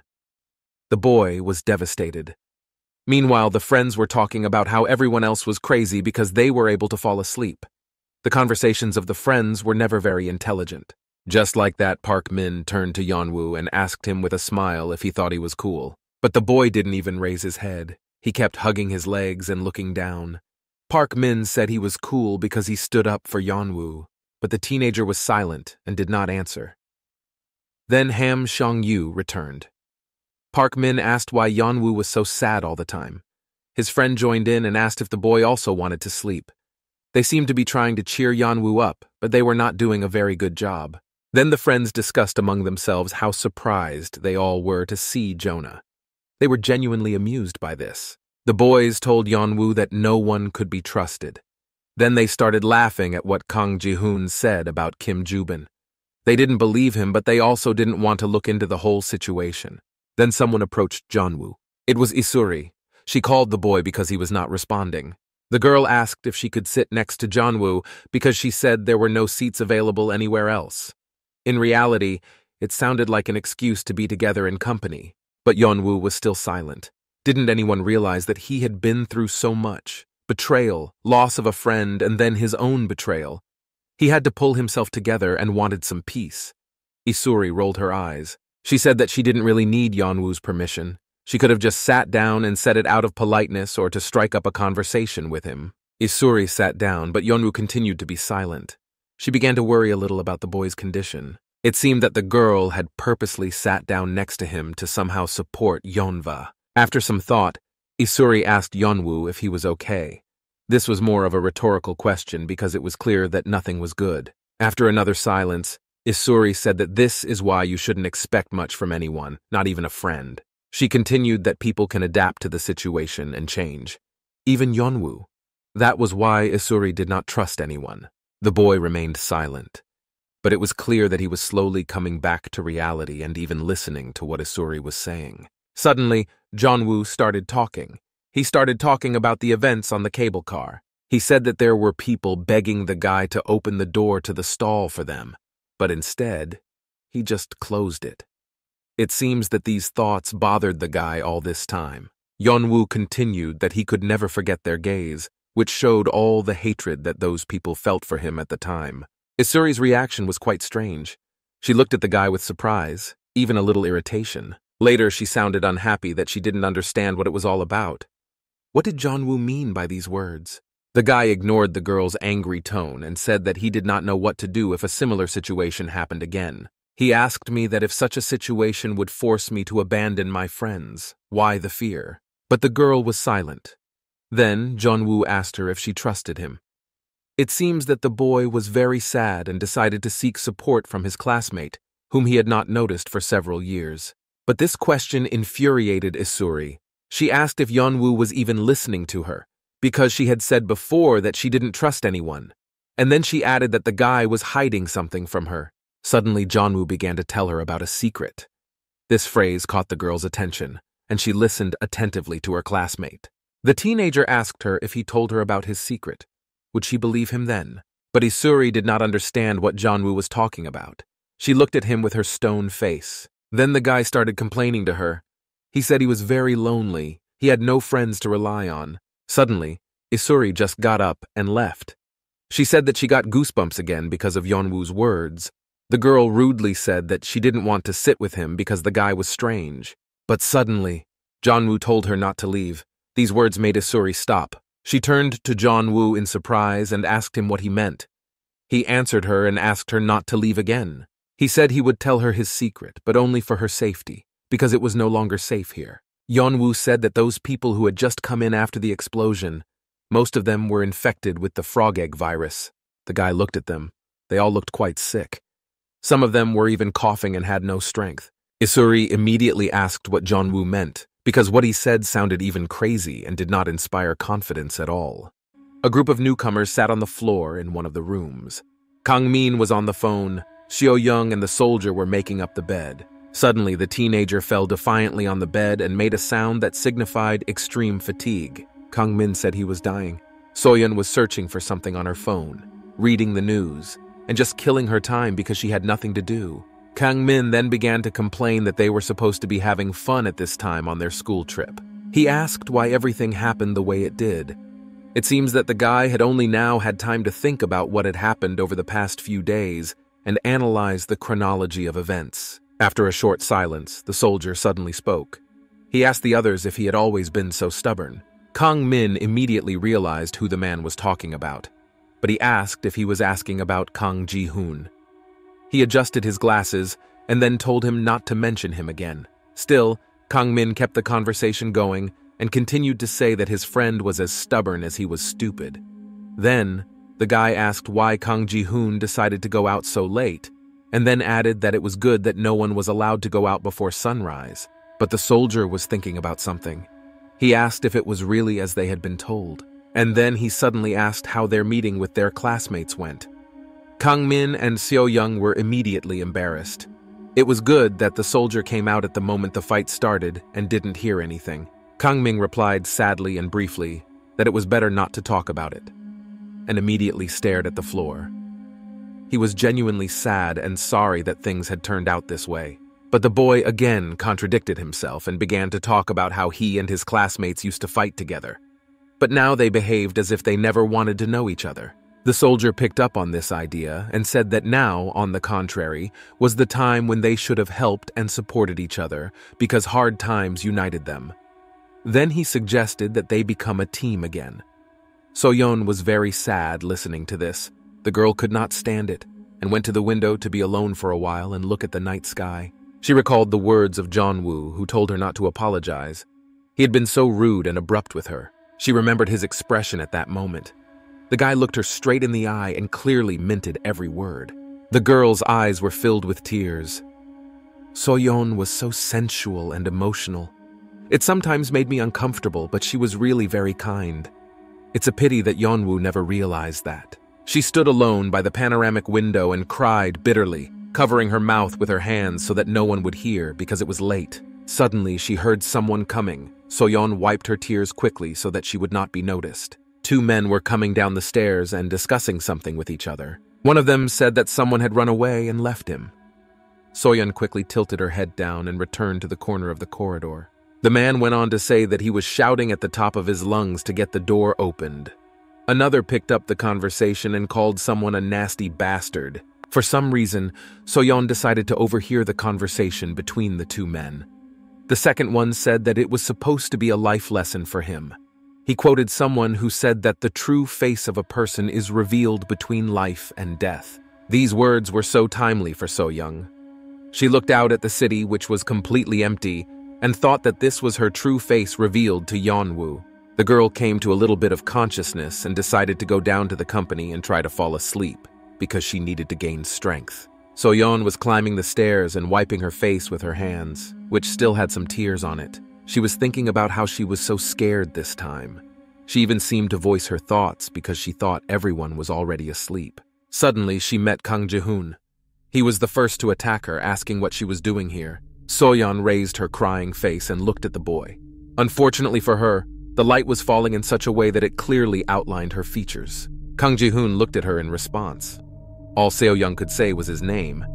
The boy was devastated. Meanwhile, the friends were talking about how everyone else was crazy because they were able to fall asleep. The conversations of the friends were never very intelligent. Just like that, Park Min turned to Yeon-woo and asked him with a smile if he thought he was cool. But the boy didn't even raise his head. He kept hugging his legs and looking down. Park Min said he was cool because he stood up for Yeon-woo, but the teenager was silent and did not answer. Then Ham Seong-yu returned. Park Min asked why Yeon-woo was so sad all the time. His friend joined in and asked if the boy also wanted to sleep. They seemed to be trying to cheer Yeon-woo up, but they were not doing a very good job. Then the friends discussed among themselves how surprised they all were to see Jonah. They were genuinely amused by this. The boys told Yeon-woo that no one could be trusted. Then they started laughing at what Kang Ji-hoon said about Kim Ju-bin. They didn't believe him, but they also didn't want to look into the whole situation. Then someone approached Jeonwoo. It was Isuri. She called the boy because he was not responding. The girl asked if she could sit next to Jeonwoo because she said there were no seats available anywhere else. In reality, it sounded like an excuse to be together in company, but Yeon-woo was still silent. Didn't anyone realize that he had been through so much? Betrayal, loss of a friend, and then his own betrayal. He had to pull himself together and wanted some peace. Isuri rolled her eyes. She said that she didn't really need Yeon-woo's permission. She could have just sat down and said it out of politeness or to strike up a conversation with him. Isuri sat down, but Yeon-woo continued to be silent. She began to worry a little about the boy's condition. It seemed that the girl had purposely sat down next to him to somehow support Yeonva. After some thought, Isuri asked Yeon-woo if he was okay. This was more of a rhetorical question because it was clear that nothing was good. After another silence, Isuri said that this is why you shouldn't expect much from anyone, not even a friend. She continued that people can adapt to the situation and change. Even Yeon-woo. That was why Isuri did not trust anyone. The boy remained silent. But it was clear that he was slowly coming back to reality and even listening to what Isuri was saying. Suddenly, Jeonwoo started talking. He started talking about the events on the cable car. He said that there were people begging the guy to open the door to the stall for them, but instead, he just closed it. It seems that these thoughts bothered the guy all this time. Yeon-woo continued that he could never forget their gaze, which showed all the hatred that those people felt for him at the time. Isuri's reaction was quite strange. She looked at the guy with surprise, even a little irritation. Later, she sounded unhappy that she didn't understand what it was all about. What did Jeonwoo mean by these words? The guy ignored the girl's angry tone and said that he did not know what to do if a similar situation happened again. He asked me that if such a situation would force me to abandon my friends, why the fear? But the girl was silent. Then Jeonwoo asked her if she trusted him. It seems that the boy was very sad and decided to seek support from his classmate, whom he had not noticed for several years. But this question infuriated Isuri. She asked if Yeon-woo was even listening to her, because she had said before that she didn't trust anyone. And then she added that the guy was hiding something from her. Suddenly, Jeonwoo began to tell her about a secret. This phrase caught the girl's attention, and she listened attentively to her classmate. The teenager asked her if he told her about his secret, Would she believe him then? But Isuri did not understand what Yeon-woo was talking about. She looked at him with her stone face. Then the guy started complaining to her. He said he was very lonely. He had no friends to rely on. Suddenly, Isuri just got up and left. She said that she got goosebumps again because of Yeon-woo's words. The girl rudely said that she didn't want to sit with him because the guy was strange. But suddenly, Yeon-woo told her not to leave. These words made Isuri stop. She turned to Yeon-woo in surprise and asked him what he meant. He answered her and asked her not to leave again. He said he would tell her his secret, but only for her safety, because it was no longer safe here. Yeon-woo said that those people who had just come in after the explosion, most of them were infected with the frog egg virus. The guy looked at them. They all looked quite sick. Some of them were even coughing and had no strength. Isuri immediately asked what Yeon-woo meant, because what he said sounded even crazy and did not inspire confidence at all. A group of newcomers sat on the floor in one of the rooms. Kang-min was on the phone. Seo-young and the soldier were making up the bed. Suddenly, the teenager fell defiantly on the bed and made a sound that signified extreme fatigue. Kang-min said he was dying. Soyon was searching for something on her phone, reading the news, and just killing her time because she had nothing to do. Kang-min then began to complain that they were supposed to be having fun at this time on their school trip. He asked why everything happened the way it did. It seems that the guy had only now had time to think about what had happened over the past few days and analyze the chronology of events. After a short silence, the soldier suddenly spoke. He asked the others if he had always been so stubborn. Kang-min immediately realized who the man was talking about, but he asked if he was asking about Kang Ji-hoon. He adjusted his glasses and then told him not to mention him again. Still, Kang-min kept the conversation going and continued to say that his friend was as stubborn as he was stupid. Then, the guy asked why Kang Ji-hoon decided to go out so late, and then added that it was good that no one was allowed to go out before sunrise. But the soldier was thinking about something. He asked if it was really as they had been told, and then he suddenly asked how their meeting with their classmates went. Kang-min and Seo-young were immediately embarrassed. It was good that the soldier came out at the moment the fight started and didn't hear anything. Kang-min replied sadly and briefly that it was better not to talk about it, and immediately stared at the floor. He was genuinely sad and sorry that things had turned out this way. But the boy again contradicted himself and began to talk about how he and his classmates used to fight together. But now they behaved as if they never wanted to know each other. The soldier picked up on this idea and said that now, on the contrary, was the time when they should have helped and supported each other because hard times united them. Then he suggested that they become a team again. Soyon was very sad listening to this. The girl could not stand it and went to the window to be alone for a while and look at the night sky. She recalled the words of Yeon-woo, who told her not to apologize. He had been so rude and abrupt with her. She remembered his expression at that moment. The guy looked her straight in the eye and clearly minted every word. The girl's eyes were filled with tears. Soyon was so sensual and emotional. It sometimes made me uncomfortable, but she was really very kind. It's a pity that Yeon-woo never realized that. She stood alone by the panoramic window and cried bitterly, covering her mouth with her hands so that no one would hear because it was late. Suddenly, she heard someone coming. Soyon wiped her tears quickly so that she would not be noticed. Two men were coming down the stairs and discussing something with each other. One of them said that someone had run away and left him. Soyon quickly tilted her head down and returned to the corner of the corridor. The man went on to say that he was shouting at the top of his lungs to get the door opened. Another picked up the conversation and called someone a nasty bastard. For some reason, Soyon decided to overhear the conversation between the two men. The second one said that it was supposed to be a life lesson for him. He quoted someone who said that the true face of a person is revealed between life and death. These words were so timely for Soyoung. She looked out at the city, which was completely empty, and thought that this was her true face revealed to Yeon-woo. The girl came to a little bit of consciousness and decided to go down to the company and try to fall asleep, because she needed to gain strength. Soyon was climbing the stairs and wiping her face with her hands, which still had some tears on it. She was thinking about how she was so scared this time. She even seemed to voice her thoughts because she thought everyone was already asleep. Suddenly, she met Kang Ji-hoon. He was the first to attack her, asking what she was doing here. Soyon raised her crying face and looked at the boy. Unfortunately for her, the light was falling in such a way that it clearly outlined her features. Kang Ji-hoon looked at her in response. All Seo-young could say was his name.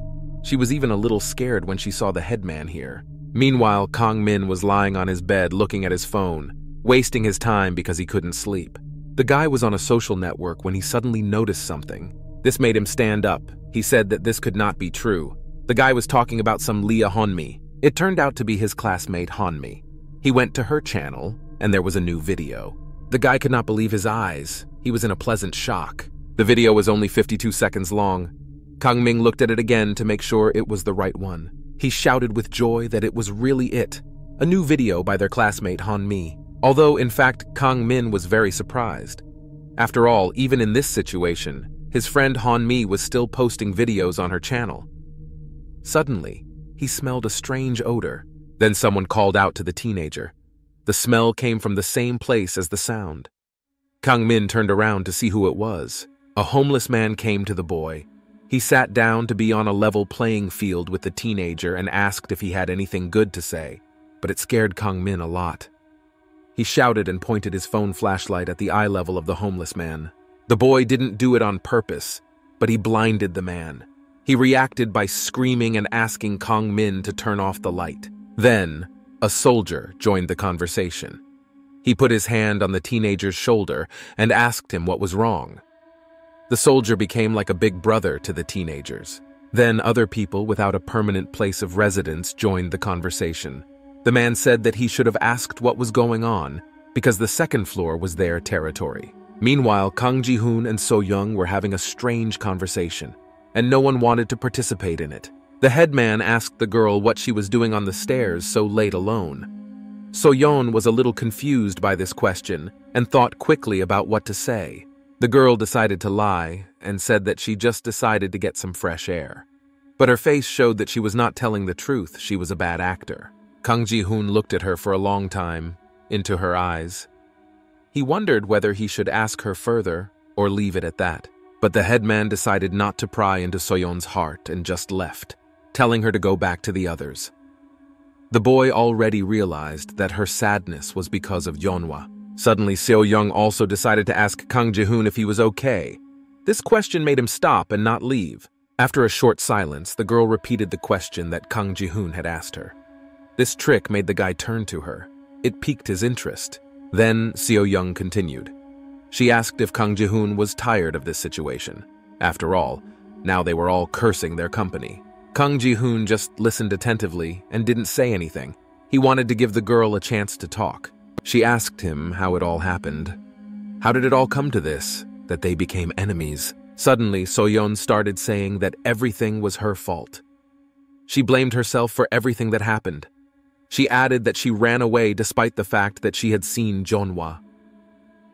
She was even a little scared when she saw the headman here. Meanwhile, Kang Min was lying on his bed looking at his phone, wasting his time because he couldn't sleep. The guy was on a social network when he suddenly noticed something. This made him stand up. He said that this could not be true. The guy was talking about some Lia Honmi. It turned out to be his classmate Honmi. He went to her channel, and there was a new video. The guy could not believe his eyes. He was in a pleasant shock. The video was only 52 seconds long. Kang Min looked at it again to make sure it was the right one. He shouted with joy that it was really it. A new video by their classmate Honmi. Although, in fact, Kang Min was very surprised. After all, even in this situation, his friend Honmi was still posting videos on her channel. Suddenly, he smelled a strange odor. Then someone called out to the teenager. The smell came from the same place as the sound. Kang Min turned around to see who it was. A homeless man came to the boy. He sat down to be on a level playing field with the teenager and asked if he had anything good to say, but it scared Kang Min a lot. He shouted and pointed his phone flashlight at the eye level of the homeless man. The boy didn't do it on purpose, but he blinded the man. He reacted by screaming and asking Kang Min to turn off the light. Then, a soldier joined the conversation. He put his hand on the teenager's shoulder and asked him what was wrong. The soldier became like a big brother to the teenagers. Then other people without a permanent place of residence joined the conversation. The man said that he should have asked what was going on because the second floor was their territory. Meanwhile, Kang Ji-hoon and So-young were having a strange conversation, and no one wanted to participate in it. The headman asked the girl what she was doing on the stairs so late alone. So-yeon was a little confused by this question and thought quickly about what to say. The girl decided to lie and said that she just decided to get some fresh air. But her face showed that she was not telling the truth. She was a bad actor. Kang Ji-hoon looked at her for a long time, into her eyes. He wondered whether he should ask her further or leave it at that. But the headman decided not to pry into So-yeon's heart and just left, telling her to go back to the others. The boy already realized that her sadness was because of Yeonwoo. Suddenly, Seo-young also decided to ask Kang Ji-hoon if he was okay. This question made him stop and not leave. After a short silence, the girl repeated the question that Kang Ji-hoon had asked her. This trick made the guy turn to her. It piqued his interest. Then Seo-young continued. She asked if Kang Ji-hoon was tired of this situation. After all, now they were all cursing their company. Kang Ji-hoon just listened attentively and didn't say anything. He wanted to give the girl a chance to talk. She asked him how it all happened. How did it all come to this, that they became enemies? Suddenly, So-yeon started saying that everything was her fault. She blamed herself for everything that happened. She added that she ran away despite the fact that she had seen Yeonwoo.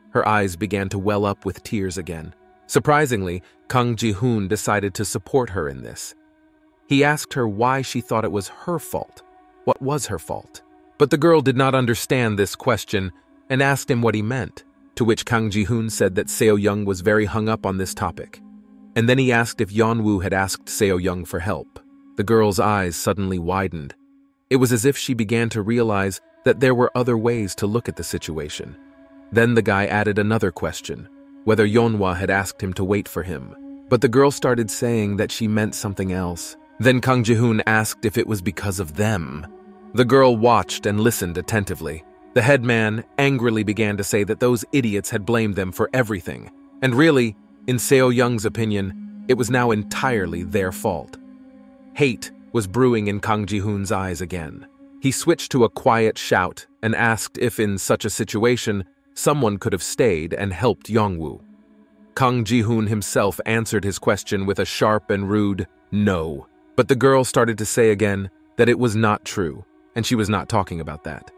Her eyes began to well up with tears again. Surprisingly, Kang Ji-hoon decided to support her in this. He asked her why she thought it was her fault. What was her fault? But the girl did not understand this question and asked him what he meant, to which Kang Ji-hoon said that Seo-young was very hung up on this topic. And then he asked if Yeon-woo had asked Seo-young for help. The girl's eyes suddenly widened. It was as if she began to realize that there were other ways to look at the situation. Then the guy added another question, whether Yeonwoo had asked him to wait for him. But the girl started saying that she meant something else. Then Kang Ji-hoon asked if it was because of them. The girl watched and listened attentively. The headman angrily began to say that those idiots had blamed them for everything. And really, in Seo-young's opinion, it was now entirely their fault. Hate was brewing in Kang Ji-hoon's eyes again. He switched to a quiet shout and asked if in such a situation, someone could have stayed and helped Yeonwoo. Kang Ji-hoon himself answered his question with a sharp and rude no. But the girl started to say again that it was not true, and she was not talking about that.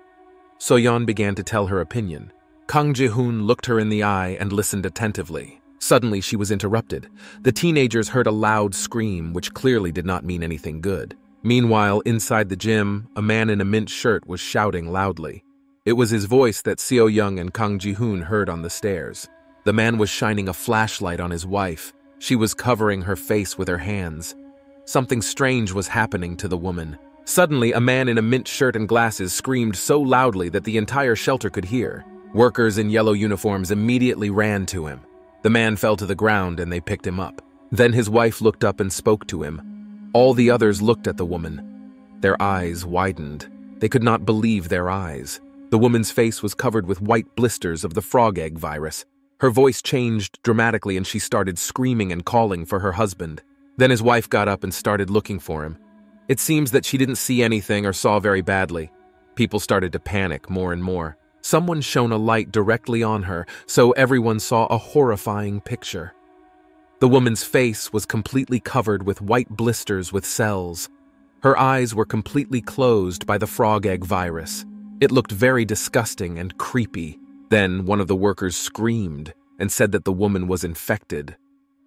So-yeon began to tell her opinion. Kang Ji-hoon looked her in the eye and listened attentively. Suddenly, she was interrupted. The teenagers heard a loud scream, which clearly did not mean anything good. Meanwhile, inside the gym, a man in a mint shirt was shouting loudly. It was his voice that Seo-young and Kang Ji-hoon heard on the stairs. The man was shining a flashlight on his wife. She was covering her face with her hands. Something strange was happening to the woman. Suddenly, a man in a mint shirt and glasses screamed so loudly that the entire shelter could hear. Workers in yellow uniforms immediately ran to him. The man fell to the ground and they picked him up. Then his wife looked up and spoke to him. All the others looked at the woman. Their eyes widened. They could not believe their eyes. The woman's face was covered with white blisters of the frog egg virus. Her voice changed dramatically and she started screaming and calling for her husband. Then his wife got up and started looking for him. It seems that she didn't see anything or saw very badly. People started to panic more and more. Someone shone a light directly on her, so everyone saw a horrifying picture. The woman's face was completely covered with white blisters with cells. Her eyes were completely closed by the frog egg virus. It looked very disgusting and creepy. Then one of the workers screamed and said that the woman was infected.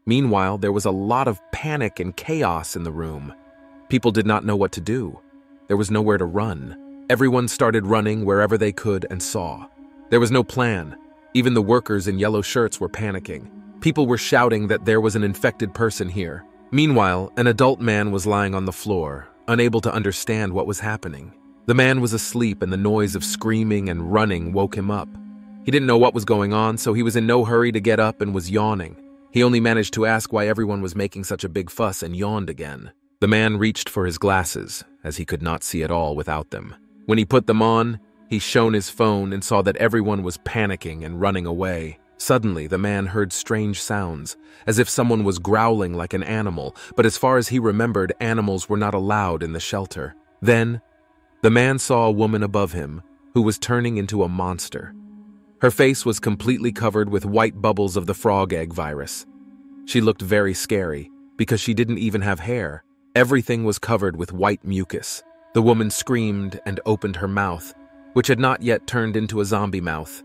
Meanwhile, there was a lot of panic and chaos in the room. People did not know what to do. There was nowhere to run. Everyone started running wherever they could and saw. There was no plan. Even the workers in yellow shirts were panicking. People were shouting that there was an infected person here. Meanwhile, an adult man was lying on the floor, unable to understand what was happening. The man was asleep and the noise of screaming and running woke him up. He didn't know what was going on, so he was in no hurry to get up and was yawning. He only managed to ask why everyone was making such a big fuss and yawned again. The man reached for his glasses, as he could not see at all without them. When he put them on, he shone his phone and saw that everyone was panicking and running away. Suddenly, the man heard strange sounds, as if someone was growling like an animal, but as far as he remembered, animals were not allowed in the shelter. Then, the man saw a woman above him, who was turning into a monster. Her face was completely covered with white bubbles of the frog egg virus. She looked very scary, because she didn't even have hair. Everything was covered with white mucus. The woman screamed and opened her mouth, which had not yet turned into a zombie mouth.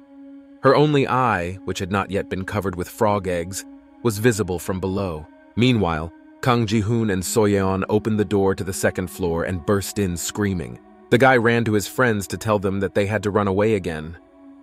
Her only eye, which had not yet been covered with frog eggs, was visible from below. Meanwhile, Kang Ji-hoon and Soyeon opened the door to the second floor and burst in screaming. The guy ran to his friends to tell them that they had to run away again,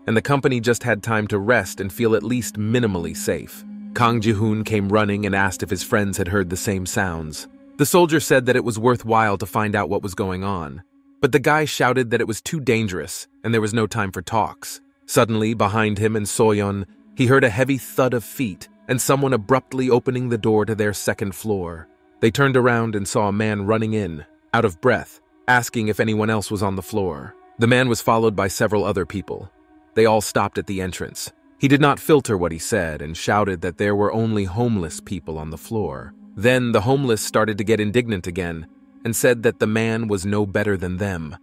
and the company just had time to rest and feel at least minimally safe. Kang Ji-hoon came running and asked if his friends had heard the same sounds. The soldier said that it was worthwhile to find out what was going on, but the guy shouted that it was too dangerous and there was no time for talks. Suddenly, behind him and Soyon, he heard a heavy thud of feet and someone abruptly opening the door to their second floor. They turned around and saw a man running in, out of breath, asking if anyone else was on the floor. The man was followed by several other people. They all stopped at the entrance. He did not filter what he said and shouted that there were only homeless people on the floor. Then the homeless started to get indignant again and said that the man was no better than them.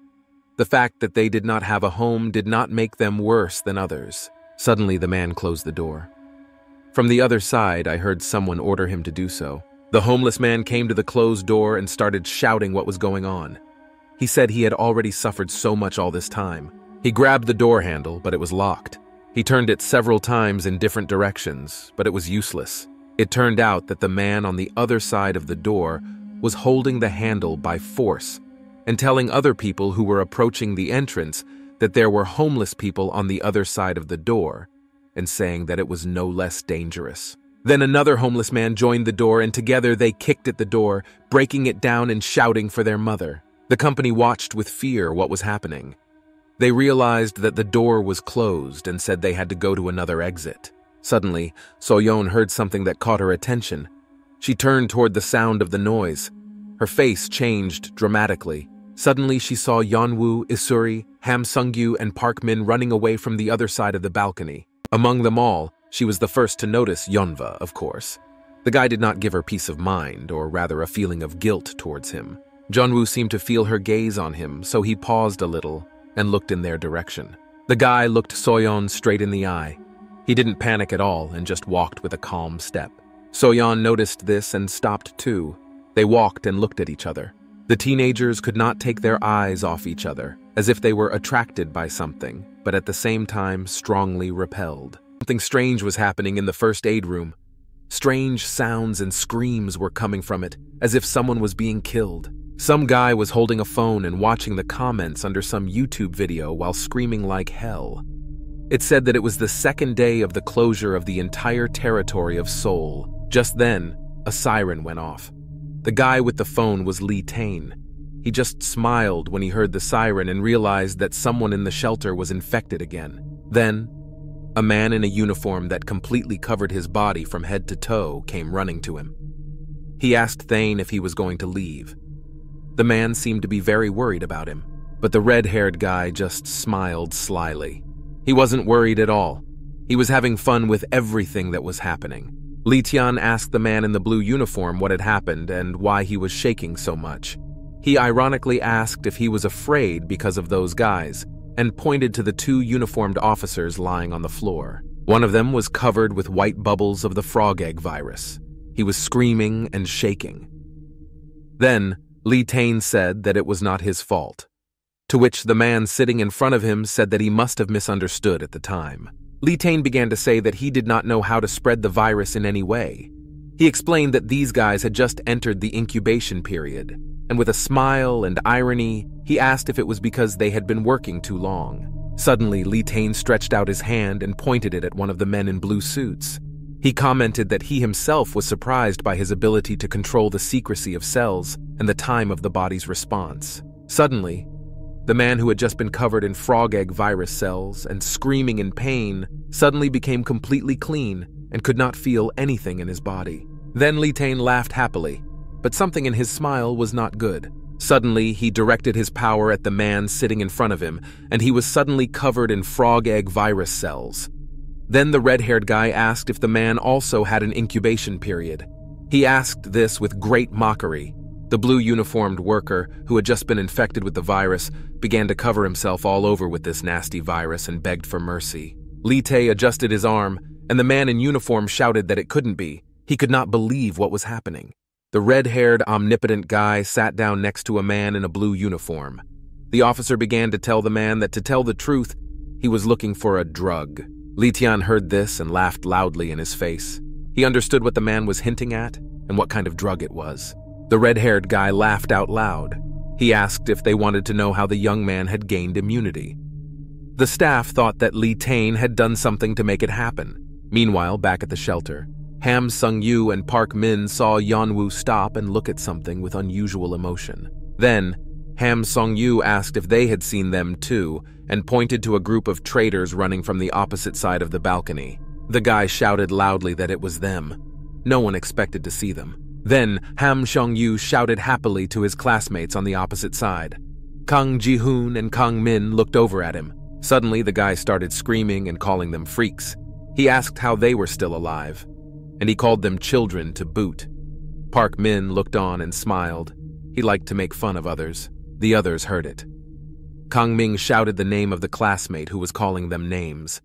The fact that they did not have a home did not make them worse than others. Suddenly the man closed the door. From the other side, I heard someone order him to do so. The homeless man came to the closed door and started shouting what was going on. He said he had already suffered so much all this time. He grabbed the door handle, but it was locked. He turned it several times in different directions, but it was useless. It turned out that the man on the other side of the door was holding the handle by force and telling other people who were approaching the entrance that there were homeless people on the other side of the door and saying that it was no less dangerous. Then another homeless man joined the door and together they kicked at the door, breaking it down and shouting for their mother. The company watched with fear what was happening. They realized that the door was closed and said they had to go to another exit. Suddenly, Soyon heard something that caught her attention. She turned toward the sound of the noise. Her face changed dramatically. Suddenly, she saw Yeonwoo, Isuri, Ham Sung-gyu, and Park Min running away from the other side of the balcony. Among them all, she was the first to notice Yeonwoo, of course. The guy did not give her peace of mind, or rather a feeling of guilt towards him. Yeonwoo seemed to feel her gaze on him, so he paused a little and looked in their direction. The guy looked Soyeon straight in the eye. He didn't panic at all and just walked with a calm step. Soyeon noticed this and stopped too. They walked and looked at each other. The teenagers could not take their eyes off each other, as if they were attracted by something, but at the same time strongly repelled. Something strange was happening in the first aid room. Strange sounds and screams were coming from it, as if someone was being killed. Some guy was holding a phone and watching the comments under some YouTube video while screaming like hell. It said that it was the second day of the closure of the entire territory of Seoul. Just then, a siren went off. The guy with the phone was Lee Tae-in. He just smiled when he heard the siren and realized that someone in the shelter was infected again. Then, A man in a uniform that completely covered his body from head to toe came running to him. He asked Thane if he was going to leave. The man seemed to be very worried about him, but the red-haired guy just smiled slyly. He wasn't worried at all. He was having fun with everything that was happening. Lee Tian asked the man in the blue uniform what had happened and why he was shaking so much. He ironically asked if he was afraid because of those guys, and pointed to the two uniformed officers lying on the floor. One of them was covered with white bubbles of the frog egg virus. He was screaming and shaking. Then, Lee Tane said that it was not his fault, to which the man sitting in front of him said that he must have misunderstood at the time. Lee Tane began to say that he did not know how to spread the virus in any way. He explained that these guys had just entered the incubation period, and with a smile and irony, he asked if it was because they had been working too long. Suddenly, Lee Tane stretched out his hand and pointed it at one of the men in blue suits. He commented that he himself was surprised by his ability to control the secrecy of cells and the time of the body's response. Suddenly, the man who had just been covered in frog egg virus cells and screaming in pain suddenly became completely clean and could not feel anything in his body. Then Lee Tane laughed happily, but something in his smile was not good. Suddenly, he directed his power at the man sitting in front of him, and he was suddenly covered in frog egg virus cells. Then the red-haired guy asked if the man also had an incubation period. He asked this with great mockery. The blue-uniformed worker, who had just been infected with the virus, began to cover himself all over with this nasty virus and begged for mercy. Lee Tae adjusted his arm, and the man in uniform shouted that it couldn't be. He could not believe what was happening. The red-haired, omnipotent guy sat down next to a man in a blue uniform. The officer began to tell the man that to tell the truth, he was looking for a drug. Lee Tian heard this and laughed loudly in his face. He understood what the man was hinting at and what kind of drug it was. The red-haired guy laughed out loud. He asked if they wanted to know how the young man had gained immunity. The staff thought that Lee Tane had done something to make it happen. Meanwhile, back at the shelter, Ham Sung-yu and Park Min saw Yeon-woo stop and look at something with unusual emotion. Then, Ham Sung-yu asked if they had seen them too and pointed to a group of traders running from the opposite side of the balcony. The guy shouted loudly that it was them. No one expected to see them. Then, Ham Sung-yu shouted happily to his classmates on the opposite side. Kang Ji-hoon and Kang Min looked over at him. Suddenly, the guy started screaming and calling them freaks. He asked how they were still alive, and he called them children to boot. Park Min looked on and smiled. He liked to make fun of others. The others heard it. Kang Ming shouted the name of the classmate who was calling them names.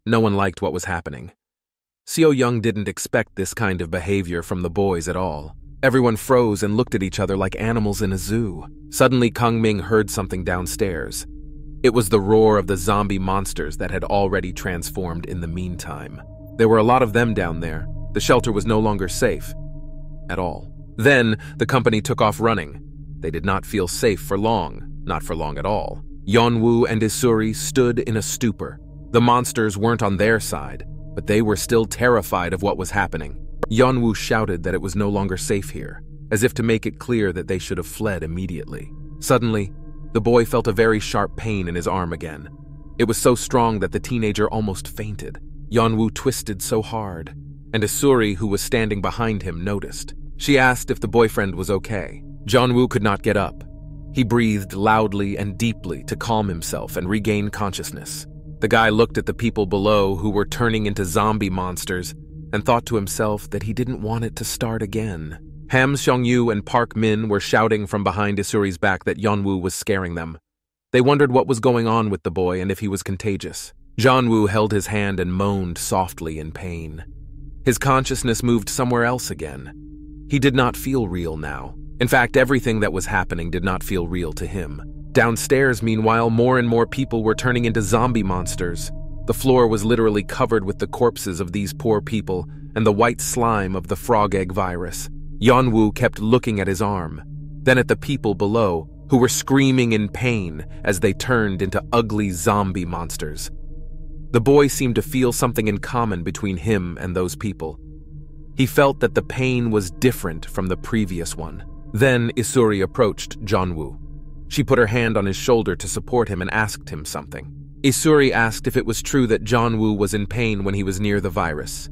No one liked what was happening. Seo Young didn't expect this kind of behavior from the boys at all. Everyone froze and looked at each other like animals in a zoo. Suddenly, Kang Ming heard something downstairs. It was the roar of the zombie monsters that had already transformed in the meantime. There were a lot of them down there. The shelter was no longer safe. At all. Then, the company took off running. They did not feel safe for long. Not for long at all. Yeon-woo and Isuri stood in a stupor. The monsters weren't on their side, but they were still terrified of what was happening. Yeon-woo shouted that it was no longer safe here, as if to make it clear that they should have fled immediately. Suddenly, the boy felt a very sharp pain in his arm again. It was so strong that the teenager almost fainted. Yeon-woo twisted so hard, and Isuri, who was standing behind him, noticed. She asked if the boyfriend was okay. Yeon-woo could not get up. He breathed loudly and deeply to calm himself and regain consciousness. The guy looked at the people below who were turning into zombie monsters and thought to himself that he didn't want it to start again. Ham Sung-yu and Park Min were shouting from behind Isuri's back that Yeon-woo was scaring them. They wondered what was going on with the boy and if he was contagious. Yeon-woo held his hand and moaned softly in pain. His consciousness moved somewhere else again. He did not feel real now. In fact, everything that was happening did not feel real to him. Downstairs, meanwhile, more and more people were turning into zombie monsters. The floor was literally covered with the corpses of these poor people and the white slime of the frog egg virus. Yeon-woo kept looking at his arm, then at the people below, who were screaming in pain as they turned into ugly zombie monsters. The boy seemed to feel something in common between him and those people. He felt that the pain was different from the previous one. Then Isuri approached Yeon-woo. She put her hand on his shoulder to support him and asked him something. Isuri asked if it was true that Yeon-woo was in pain when he was near the virus.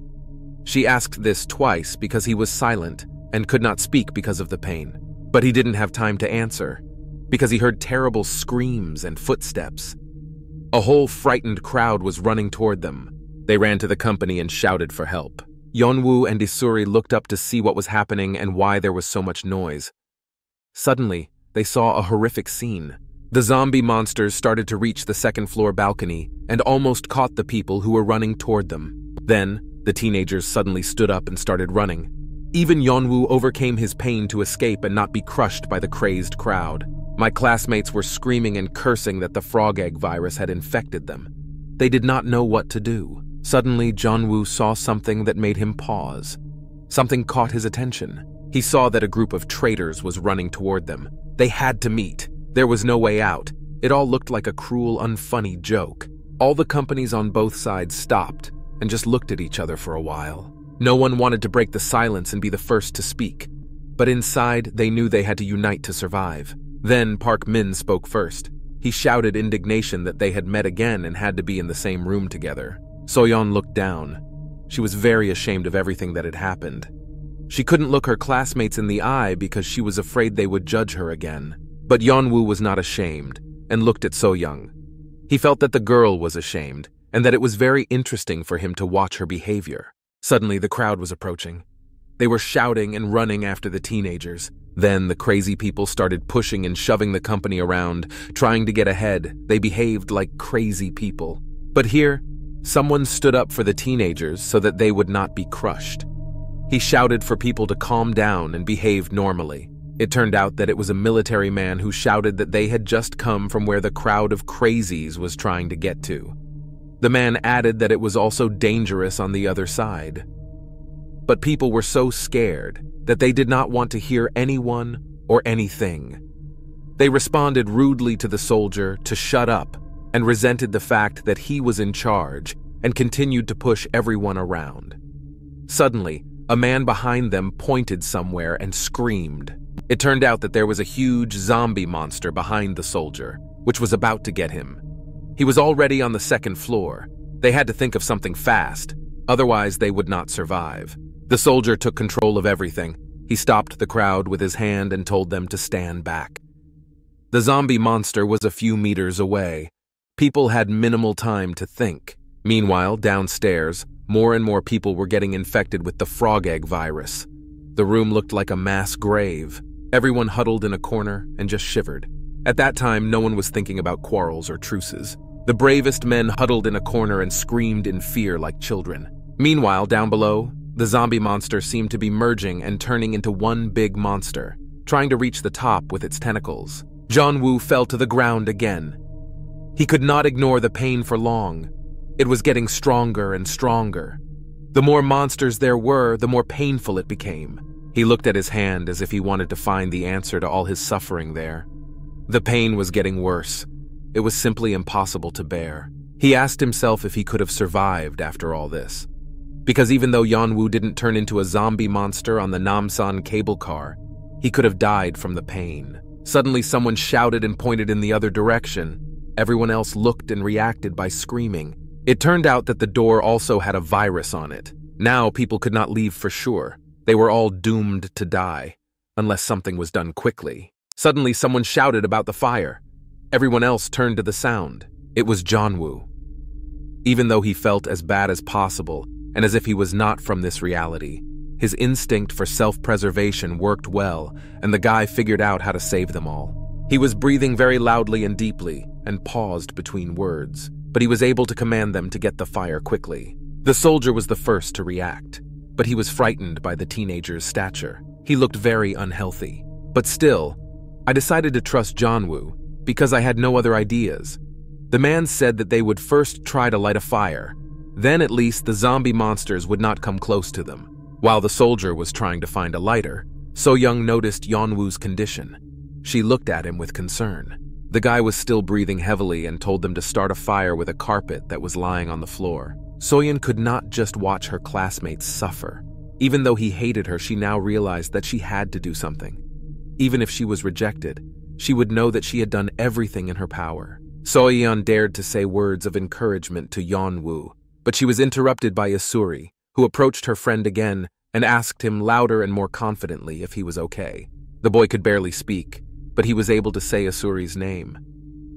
She asked this twice because he was silent and could not speak because of the pain. But he didn't have time to answer, because he heard terrible screams and footsteps. A whole frightened crowd was running toward them. They ran to the company and shouted for help. Yeonwoo and Isuri looked up to see what was happening and why there was so much noise. Suddenly, they saw a horrific scene. The zombie monsters started to reach the second-floor balcony and almost caught the people who were running toward them. Then, the teenagers suddenly stood up and started running. Even Yeonwoo overcame his pain to escape and not be crushed by the crazed crowd. My classmates were screaming and cursing that the frog egg virus had infected them. They did not know what to do. Suddenly, Yeonwoo saw something that made him pause. Something caught his attention. He saw that a group of traitors was running toward them. They had to meet. There was no way out. It all looked like a cruel, unfunny joke. All the companies on both sides stopped and just looked at each other for a while. No one wanted to break the silence and be the first to speak. But inside, they knew they had to unite to survive. Then Park Min spoke first. He shouted indignation that they had met again and had to be in the same room together. Soyon looked down. She was very ashamed of everything that had happened. She couldn't look her classmates in the eye because she was afraid they would judge her again. But Yeonwoo was not ashamed and looked at Soyoung. He felt that the girl was ashamed and that it was very interesting for him to watch her behavior. Suddenly, the crowd was approaching. They were shouting and running after the teenagers. Then the crazy people started pushing and shoving the company around, trying to get ahead. They behaved like crazy people. But here, someone stood up for the teenagers so that they would not be crushed. He shouted for people to calm down and behave normally. It turned out that it was a military man who shouted that they had just come from where the crowd of crazies was trying to get to. The man added that it was also dangerous on the other side. But people were so scared that they did not want to hear anyone or anything. They responded rudely to the soldier to shut up and resented the fact that he was in charge and continued to push everyone around. Suddenly, a man behind them pointed somewhere and screamed. It turned out that there was a huge zombie monster behind the soldier, which was about to get him. He was already on the second floor. They had to think of something fast, otherwise they would not survive. The soldier took control of everything. He stopped the crowd with his hand and told them to stand back. The zombie monster was a few meters away. People had minimal time to think. Meanwhile, downstairs, more and more people were getting infected with the frog egg virus. The room looked like a mass grave. Everyone huddled in a corner and just shivered. At that time, no one was thinking about quarrels or truces. The bravest men huddled in a corner and screamed in fear like children. Meanwhile, down below, the zombie monster seemed to be merging and turning into one big monster, trying to reach the top with its tentacles. Yeonwoo fell to the ground again. He could not ignore the pain for long. It was getting stronger and stronger. The more monsters there were, the more painful it became. He looked at his hand as if he wanted to find the answer to all his suffering there. The pain was getting worse. It was simply impossible to bear. He asked himself if he could have survived after all this. Because even though Yeonwoo didn't turn into a zombie monster on the Namsan cable car, he could have died from the pain. Suddenly someone shouted and pointed in the other direction. Everyone else looked and reacted by screaming. It turned out that the door also had a virus on it. Now people could not leave for sure. They were all doomed to die, unless something was done quickly. Suddenly someone shouted about the fire. Everyone else turned to the sound. It was Yeonwoo. Even though he felt as bad as possible, and as if he was not from this reality, his instinct for self-preservation worked well, and the guy figured out how to save them all. He was breathing very loudly and deeply, and paused between words, but he was able to command them to get the fire quickly. The soldier was the first to react, but he was frightened by the teenager's stature. He looked very unhealthy. But still, I decided to trust Yeonwoo, because I had no other ideas. The man said that they would first try to light a fire. Then at least the zombie monsters would not come close to them. While the soldier was trying to find a lighter, Soyoung noticed Yeonwoo's condition. She looked at him with concern. The guy was still breathing heavily and told them to start a fire with a carpet that was lying on the floor. Soyeon could not just watch her classmates suffer. Even though he hated her, she now realized that she had to do something. Even if she was rejected, she would know that she had done everything in her power. Soyon dared to say words of encouragement to Yeon-woo, but she was interrupted by Isuri, who approached her friend again and asked him louder and more confidently if he was okay. The boy could barely speak, but he was able to say Isuri's name.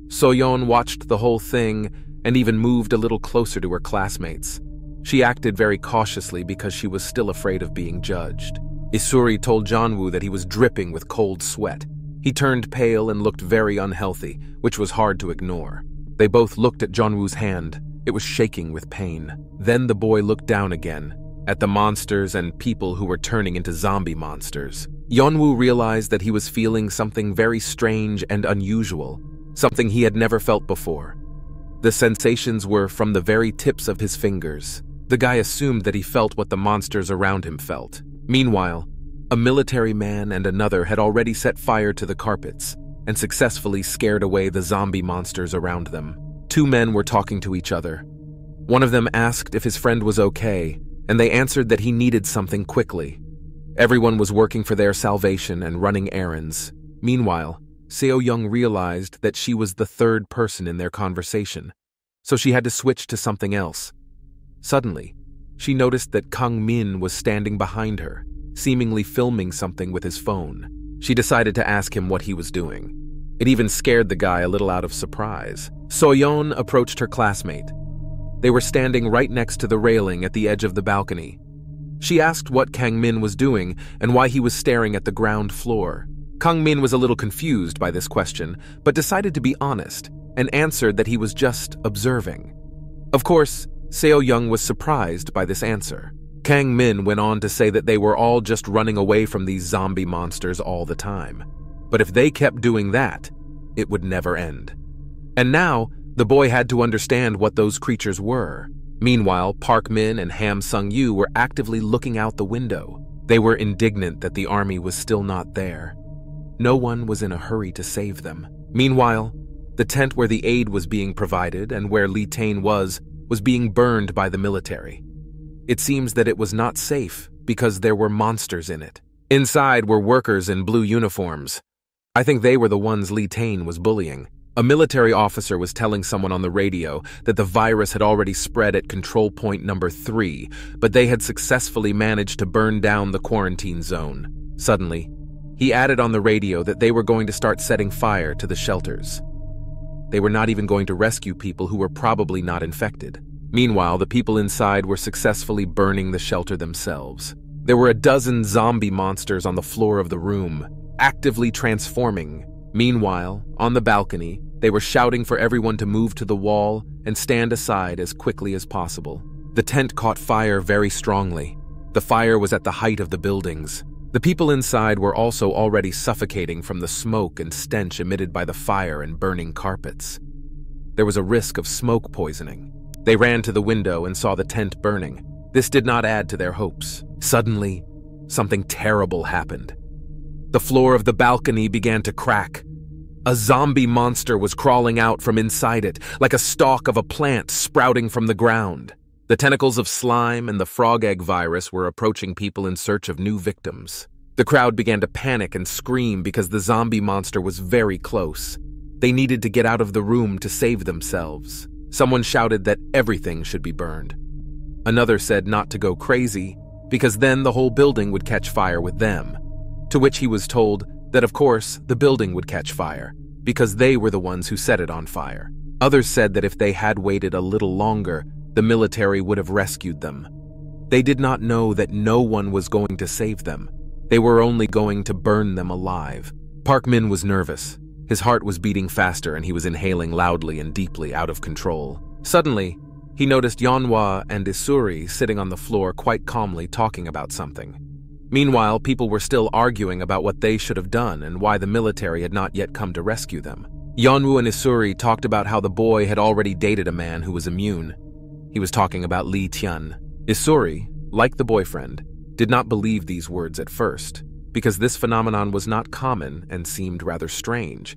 Soyon watched the whole thing and even moved a little closer to her classmates. She acted very cautiously because she was still afraid of being judged. Isuri told Yeon-woo that he was dripping with cold sweat. He turned pale and looked very unhealthy, which was hard to ignore. They both looked at Yeon-woo's hand. It was shaking with pain. Then the boy looked down again, at the monsters and people who were turning into zombie monsters. Yeon-woo realized that he was feeling something very strange and unusual, something he had never felt before. The sensations were from the very tips of his fingers. The guy assumed that he felt what the monsters around him felt. Meanwhile, a military man and another had already set fire to the carpets and successfully scared away the zombie monsters around them. Two men were talking to each other. One of them asked if his friend was okay, and they answered that he needed something quickly. Everyone was working for their salvation and running errands. Meanwhile, Seo-young realized that she was the third person in their conversation, so she had to switch to something else. Suddenly, she noticed that Kang-min was standing behind her, seemingly filming something with his phone. She decided to ask him what he was doing. It even scared the guy a little out of surprise. Soyon approached her classmate. They were standing right next to the railing at the edge of the balcony. She asked what Kang-min was doing and why he was staring at the ground floor. Kang-min was a little confused by this question, but decided to be honest and answered that he was just observing. Of course, Seo-young was surprised by this answer. Kang-min went on to say that they were all just running away from these zombie monsters all the time. But if they kept doing that, it would never end. And now, the boy had to understand what those creatures were. Meanwhile, Park Min and Ham Sung-yu were actively looking out the window. They were indignant that the army was still not there. No one was in a hurry to save them. Meanwhile, the tent where the aid was being provided and where Lee Tae was being burned by the military. It seems that it was not safe because there were monsters in it. Inside were workers in blue uniforms. I think they were the ones Lee Tae was bullying. A military officer was telling someone on the radio that the virus had already spread at control point number 3, but they had successfully managed to burn down the quarantine zone. Suddenly, he added on the radio that they were going to start setting fire to the shelters. They were not even going to rescue people who were probably not infected. Meanwhile, the people inside were successfully burning the shelter themselves. There were a dozen zombie monsters on the floor of the room, actively transforming. Meanwhile, on the balcony, they were shouting for everyone to move to the wall and stand aside as quickly as possible. The tent caught fire very strongly. The fire was at the height of the buildings. The people inside were also already suffocating from the smoke and stench emitted by the fire and burning carpets. There was a risk of smoke poisoning. They ran to the window and saw the tent burning. This did not add to their hopes. Suddenly, something terrible happened. The floor of the balcony began to crack. A zombie monster was crawling out from inside it, like a stalk of a plant sprouting from the ground. The tentacles of slime and the frog egg virus were approaching people in search of new victims. The crowd began to panic and scream because the zombie monster was very close. They needed to get out of the room to save themselves. Someone shouted that everything should be burned. Another said not to go crazy, because then the whole building would catch fire with them. To which he was told that, of course, the building would catch fire, because they were the ones who set it on fire. Others said that if they had waited a little longer, the military would have rescued them. They did not know that no one was going to save them. They were only going to burn them alive. Park Min was nervous. His heart was beating faster and he was inhaling loudly and deeply, out of control. Suddenly, he noticed Yeonwoo and Isuri sitting on the floor quite calmly talking about something. Meanwhile, people were still arguing about what they should have done and why the military had not yet come to rescue them. Yeonwoo and Isuri talked about how the boy had already dated a man who was immune. He was talking about Lee Tae. Isuri, like the boyfriend, did not believe these words at first, because this phenomenon was not common and seemed rather strange.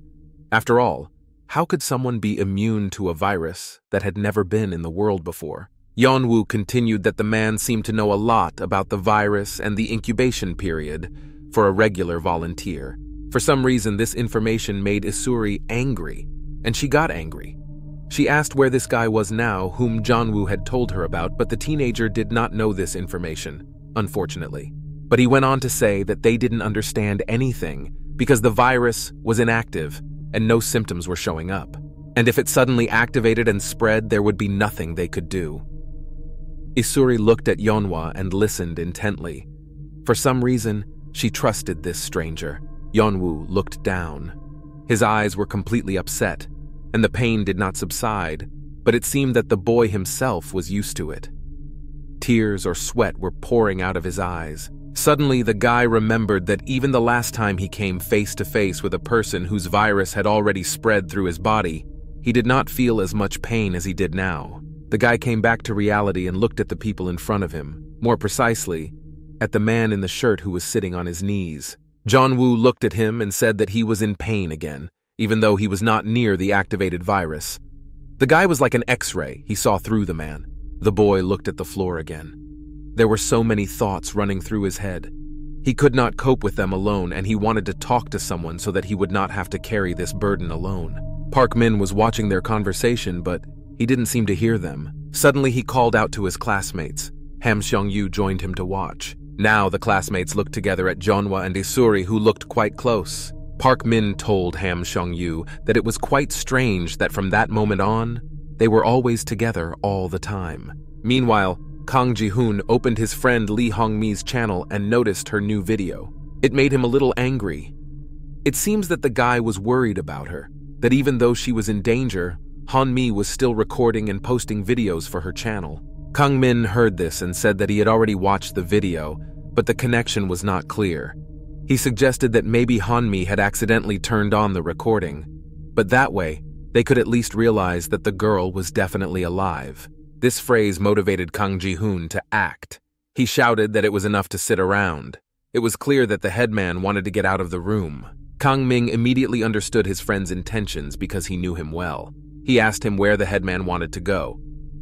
After all, how could someone be immune to a virus that had never been in the world before? Yeonwoo continued that the man seemed to know a lot about the virus and the incubation period for a regular volunteer. For some reason, this information made Isuri angry, and she got angry. She asked where this guy was now, whom Yeon-woo had told her about, but the teenager did not know this information, unfortunately. But he went on to say that they didn't understand anything because the virus was inactive and no symptoms were showing up. And if it suddenly activated and spread, there would be nothing they could do. Isuri looked at Yeonwoo and listened intently. For some reason, she trusted this stranger. Yeonwoo looked down. His eyes were completely upset, and the pain did not subside, but it seemed that the boy himself was used to it. Tears or sweat were pouring out of his eyes. Suddenly, the guy remembered that even the last time he came face to face with a person whose virus had already spread through his body, he did not feel as much pain as he did now. The guy came back to reality and looked at the people in front of him, more precisely, at the man in the shirt who was sitting on his knees. Yeon-woo looked at him and said that he was in pain again, even though he was not near the activated virus. The guy was like an X-ray. He saw through the man. The boy looked at the floor again. There were so many thoughts running through his head. He could not cope with them alone, and he wanted to talk to someone so that he would not have to carry this burden alone. Park Min was watching their conversation, but he didn't seem to hear them. Suddenly, he called out to his classmates. Ham Seong-yu joined him to watch. Now the classmates looked together at Yeonwoo and Isuri, who looked quite close. Park Min told Ham Seong-yu that it was quite strange that from that moment on, they were always together all the time. Meanwhile, Kang Ji-hoon opened his friend Lee Hong-mi's channel and noticed her new video. It made him a little angry. It seems that the guy was worried about her, that even though she was in danger, Han-mi was still recording and posting videos for her channel. Kang Min heard this and said that he had already watched the video, but the connection was not clear. He suggested that maybe Han-mi had accidentally turned on the recording, but that way, they could at least realize that the girl was definitely alive. This phrase motivated Kang Ji-hoon to act. He shouted that it was enough to sit around. It was clear that the headman wanted to get out of the room. Kang Ming immediately understood his friend's intentions because he knew him well. He asked him where the headman wanted to go.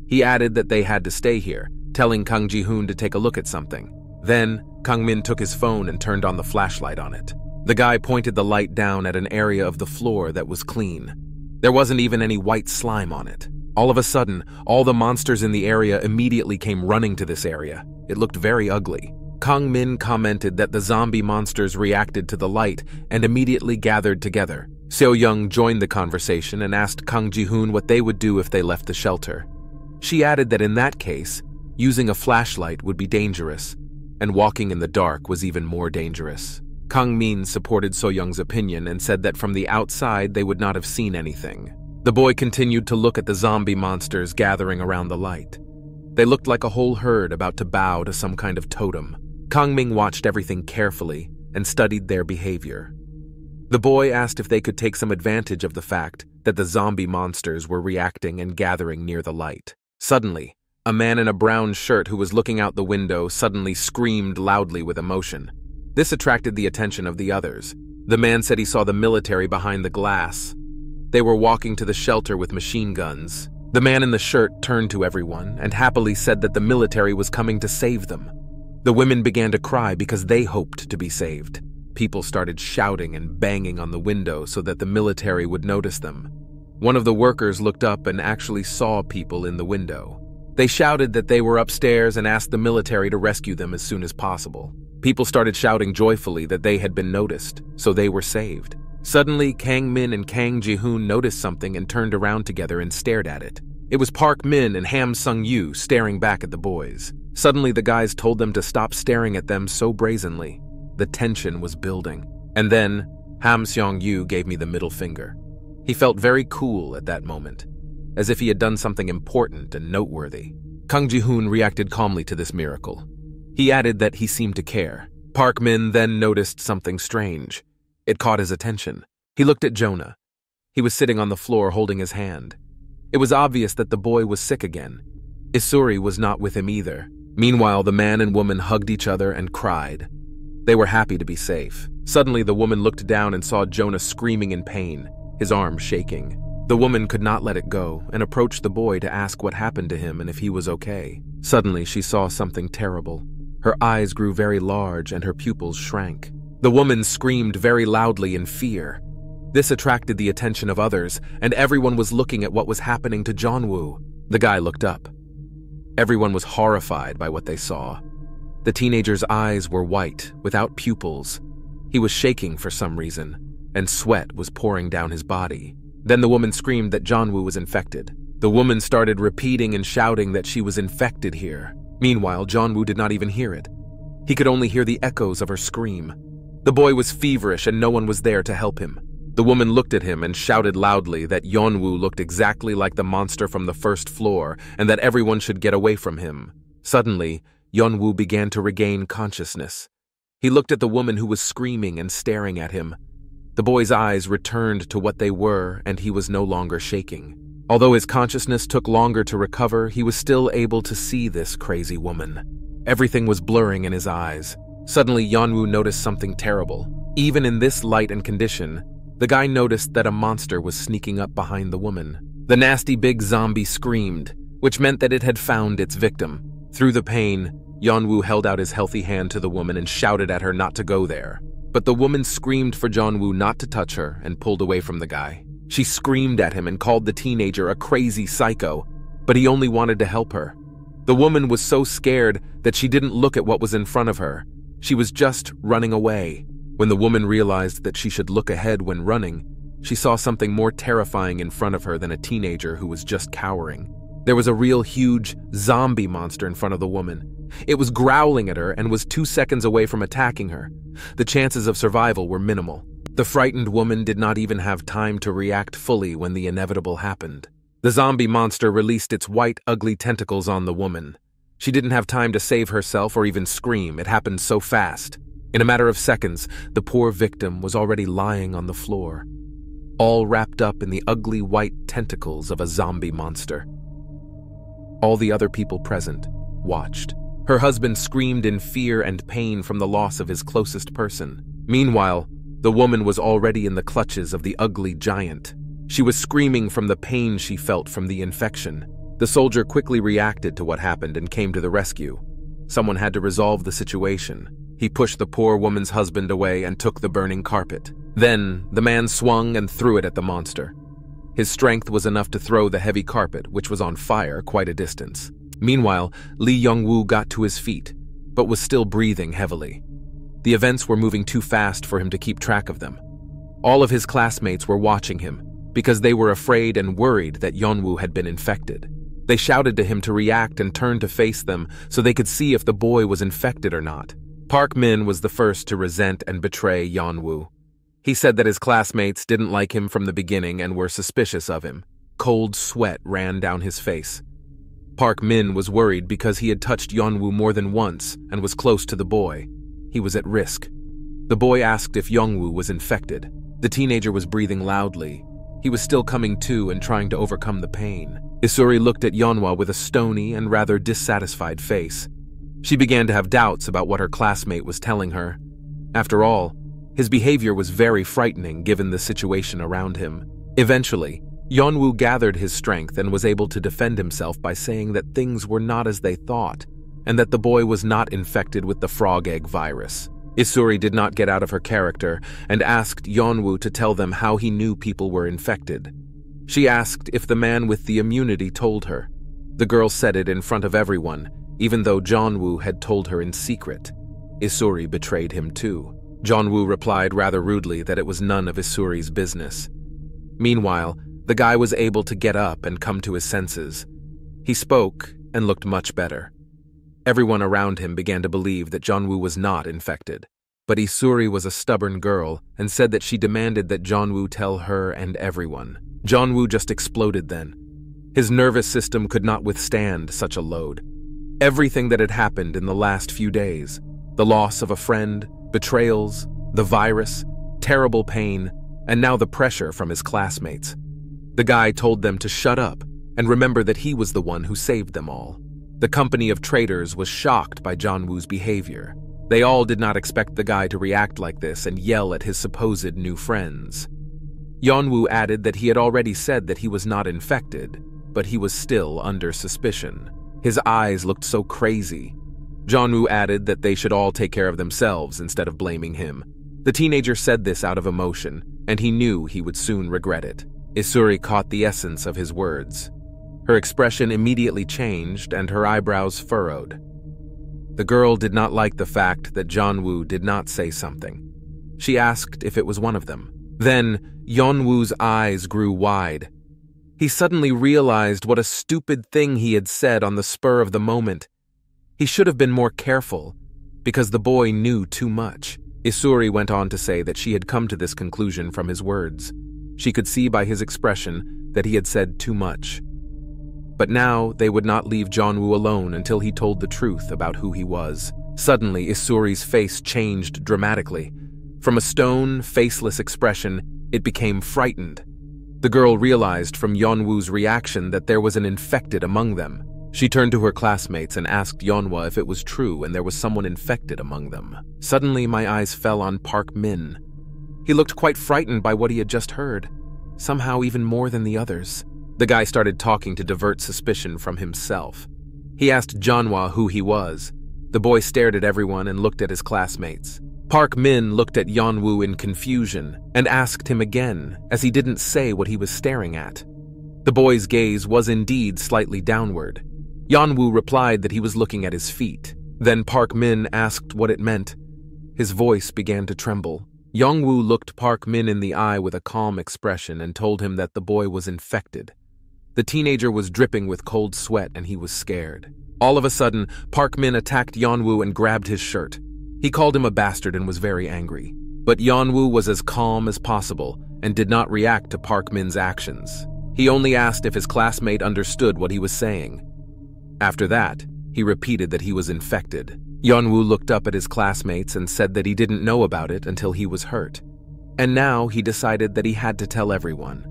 He added that they had to stay here, telling Kang Ji-hoon to take a look at something. Then, Kang Min took his phone and turned on the flashlight on it. The guy pointed the light down at an area of the floor that was clean. There wasn't even any white slime on it. All of a sudden, all the monsters in the area immediately came running to this area. It looked very ugly. Kang Min commented that the zombie monsters reacted to the light and immediately gathered together. Seo Young joined the conversation and asked Kang Ji-hoon what they would do if they left the shelter. She added that in that case, using a flashlight would be dangerous, and walking in the dark was even more dangerous. Kang Min supported So Young's opinion and said that from the outside they would not have seen anything. The boy continued to look at the zombie monsters gathering around the light. They looked like a whole herd about to bow to some kind of totem. Kang Ming watched everything carefully and studied their behavior. The boy asked if they could take some advantage of the fact that the zombie monsters were reacting and gathering near the light. Suddenly, a man in a brown shirt who was looking out the window suddenly screamed loudly with emotion. This attracted the attention of the others. The man said he saw the military behind the glass. They were walking to the shelter with machine guns. The man in the shirt turned to everyone and happily said that the military was coming to save them. The women began to cry because they hoped to be saved. People started shouting and banging on the window so that the military would notice them. One of the workers looked up and actually saw people in the window. They shouted that they were upstairs and asked the military to rescue them as soon as possible. People started shouting joyfully that they had been noticed, so they were saved. Suddenly, Kang Min and Kang Ji-hoon noticed something and turned around together and stared at it. It was Park Min and Ham Sung-yu staring back at the boys. Suddenly, the guys told them to stop staring at them so brazenly. The tension was building. And then, Ham Seong-yu gave me the middle finger. He felt very cool at that moment, as if he had done something important and noteworthy. Kang Ji-hoon reacted calmly to this miracle. He added that he seemed to care. Park Min then noticed something strange. It caught his attention. He looked at Jonah. He was sitting on the floor holding his hand. It was obvious that the boy was sick again. Isuri was not with him either. Meanwhile, the man and woman hugged each other and cried. They were happy to be safe. Suddenly, the woman looked down and saw Jonah screaming in pain, his arm shaking. The woman could not let it go and approached the boy to ask what happened to him and if he was okay. Suddenly, she saw something terrible. Her eyes grew very large and her pupils shrank. The woman screamed very loudly in fear. This attracted the attention of others, and everyone was looking at what was happening to Yeon-woo. The guy looked up. Everyone was horrified by what they saw. The teenager's eyes were white, without pupils. He was shaking for some reason, and sweat was pouring down his body. Then the woman screamed that Yeon-woo was infected. The woman started repeating and shouting that she was infected here. Meanwhile, Yeon-woo did not even hear it. He could only hear the echoes of her scream. The boy was feverish and no one was there to help him. The woman looked at him and shouted loudly that Yeon-woo looked exactly like the monster from the first floor and that everyone should get away from him. Suddenly, Yeon-woo began to regain consciousness. He looked at the woman who was screaming and staring at him. The boy's eyes returned to what they were and he was no longer shaking. Although his consciousness took longer to recover, he was still able to see this crazy woman. Everything was blurring in his eyes. Suddenly, Yeon-woo noticed something terrible. Even in this light and condition, the guy noticed that a monster was sneaking up behind the woman. The nasty big zombie screamed, which meant that it had found its victim. Through the pain, Yeon-woo held out his healthy hand to the woman and shouted at her not to go there. But the woman screamed for Yeon-woo not to touch her and pulled away from the guy. She screamed at him and called the teenager a crazy psycho, but he only wanted to help her. The woman was so scared that she didn't look at what was in front of her. She was just running away. When the woman realized that she should look ahead when running, she saw something more terrifying in front of her than a teenager who was just cowering. There was a real huge zombie monster in front of the woman. It was growling at her and was 2 seconds away from attacking her. The chances of survival were minimal. The frightened woman did not even have time to react fully when the inevitable happened. The zombie monster released its white, ugly tentacles on the woman. She didn't have time to save herself or even scream. It happened so fast. In a matter of seconds, the poor victim was already lying on the floor, all wrapped up in the ugly white tentacles of a zombie monster. All the other people present watched. Her husband screamed in fear and pain from the loss of his closest person. Meanwhile, the woman was already in the clutches of the ugly giant. She was screaming from the pain she felt from the infection. The soldier quickly reacted to what happened and came to the rescue. Someone had to resolve the situation. He pushed the poor woman's husband away and took the burning carpet. Then, the man swung and threw it at the monster. His strength was enough to throw the heavy carpet, which was on fire, quite a distance. Meanwhile, Lee Young-woo got to his feet, but was still breathing heavily. The events were moving too fast for him to keep track of them. All of his classmates were watching him, because they were afraid and worried that Yeon-woo had been infected. They shouted to him to react and turn to face them so they could see if the boy was infected or not. Park Min was the first to resent and betray Yeon-woo. He said that his classmates didn't like him from the beginning and were suspicious of him. Cold sweat ran down his face. Park Min was worried because he had touched Yeon-woo more than once and was close to the boy. He was at risk. The boy asked if Yeon-woo was infected. The teenager was breathing loudly. He was still coming to and trying to overcome the pain. Isuri looked at Yeonwoo with a stony and rather dissatisfied face. She began to have doubts about what her classmate was telling her. After all, his behavior was very frightening given the situation around him. Eventually, Yeon-woo gathered his strength and was able to defend himself by saying that things were not as they thought, and that the boy was not infected with the frog egg virus. Isuri did not get out of her character and asked Yeon-woo to tell them how he knew people were infected. She asked if the man with the immunity told her. The girl said it in front of everyone, even though Yeon-woo had told her in secret. Isuri betrayed him too. Yeon-woo replied rather rudely that it was none of Isuri's business. Meanwhile, the guy was able to get up and come to his senses. He spoke and looked much better. Everyone around him began to believe that Yeon-woo was not infected. But Isuri was a stubborn girl and said that she demanded that Yeon-woo tell her and everyone. Yeon-woo just exploded then. His nervous system could not withstand such a load. Everything that had happened in the last few days, the loss of a friend, betrayals, the virus, terrible pain, and now the pressure from his classmates. The guy told them to shut up and remember that he was the one who saved them all. The company of traitors was shocked by Yeon-woo's behavior. They all did not expect the guy to react like this and yell at his supposed new friends. Yeon-woo added that he had already said that he was not infected, but he was still under suspicion. His eyes looked so crazy. Yeon-woo added that they should all take care of themselves instead of blaming him. The teenager said this out of emotion, and he knew he would soon regret it. Isuri caught the essence of his words. Her expression immediately changed and her eyebrows furrowed. The girl did not like the fact that Yeon-woo did not say something. She asked if it was one of them. Then, Yeon-woo's eyes grew wide. He suddenly realized what a stupid thing he had said on the spur of the moment. He should have been more careful, because the boy knew too much. Isuri went on to say that she had come to this conclusion from his words. She could see by his expression that he had said too much. But now they would not leave Yeon-woo alone until he told the truth about who he was. Suddenly, Isuri's face changed dramatically. From a stone, faceless expression, it became frightened. The girl realized from Yeon-woo's reaction that there was an infected among them. She turned to her classmates and asked Yeonwoo if it was true and there was someone infected among them. Suddenly, my eyes fell on Park Min. He looked quite frightened by what he had just heard, somehow even more than the others. The guy started talking to divert suspicion from himself. He asked Yeonwoo who he was. The boy stared at everyone and looked at his classmates. Park Min looked at Yeonwoo in confusion and asked him again, as he didn't say what he was staring at. The boy's gaze was indeed slightly downward. Yeonwoo replied that he was looking at his feet. Then Park Min asked what it meant. His voice began to tremble. Yeonwoo looked Park Min in the eye with a calm expression and told him that the boy was infected. The teenager was dripping with cold sweat and he was scared. All of a sudden, Park Min attacked Yeonwoo and grabbed his shirt. He called him a bastard and was very angry. But Yeonwoo was as calm as possible and did not react to Park Min's actions. He only asked if his classmate understood what he was saying. After that, he repeated that he was infected. Yeonwoo looked up at his classmates and said that he didn't know about it until he was hurt. And now he decided that he had to tell everyone.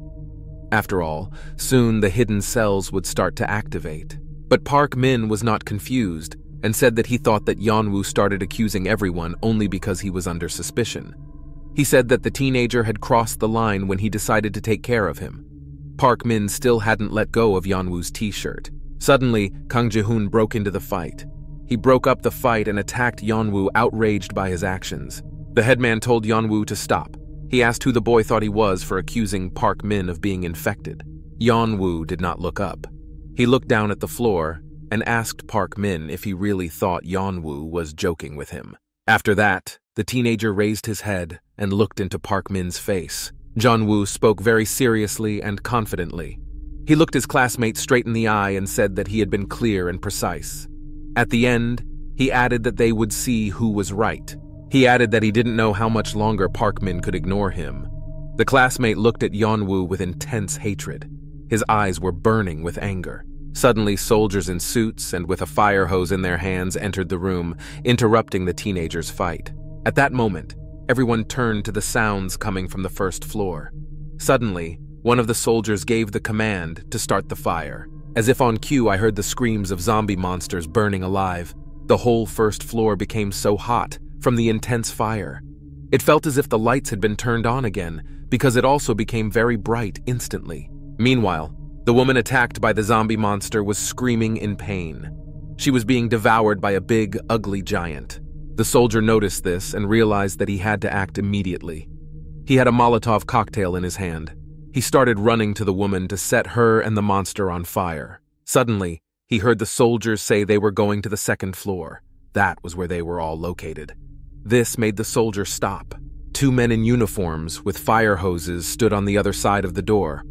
After all, soon the hidden cells would start to activate. But Park Min was not confused and said that he thought that Yeonwoo started accusing everyone only because he was under suspicion. He said that the teenager had crossed the line when he decided to take care of him. Park Min still hadn't let go of Yeonwoo's t-shirt. Suddenly, Kang Ji-hoon broke into the fight. He broke up the fight and attacked Yeonwoo, outraged by his actions. The headman told Yeonwoo to stop. He asked who the boy thought he was for accusing Park Min of being infected. Yeonwoo did not look up. He looked down at the floor and asked Park Min if he really thought Yeonwoo was joking with him. After that, the teenager raised his head and looked into Park Min's face. Yeonwoo spoke very seriously and confidently. He looked his classmate straight in the eye and said that he had been clear and precise. At the end, he added that they would see who was right. He added that he didn't know how much longer Park Min could ignore him. The classmate looked at Yeonwoo with intense hatred. His eyes were burning with anger. Suddenly, soldiers in suits and with a fire hose in their hands entered the room, interrupting the teenager's fight. At that moment, everyone turned to the sounds coming from the first floor. Suddenly, one of the soldiers gave the command to start the fire. As if on cue, I heard the screams of zombie monsters burning alive. The whole first floor became so hot from the intense fire. It felt as if the lights had been turned on again, because it also became very bright instantly. Meanwhile, the woman attacked by the zombie monster was screaming in pain. She was being devoured by a big, ugly giant. The soldier noticed this and realized that he had to act immediately. He had a Molotov cocktail in his hand. He started running to the woman to set her and the monster on fire. Suddenly, he heard the soldiers say they were going to the second floor. That was where they were all located. This made the soldier stop. Two men in uniforms with fire hoses stood on the other side of the door.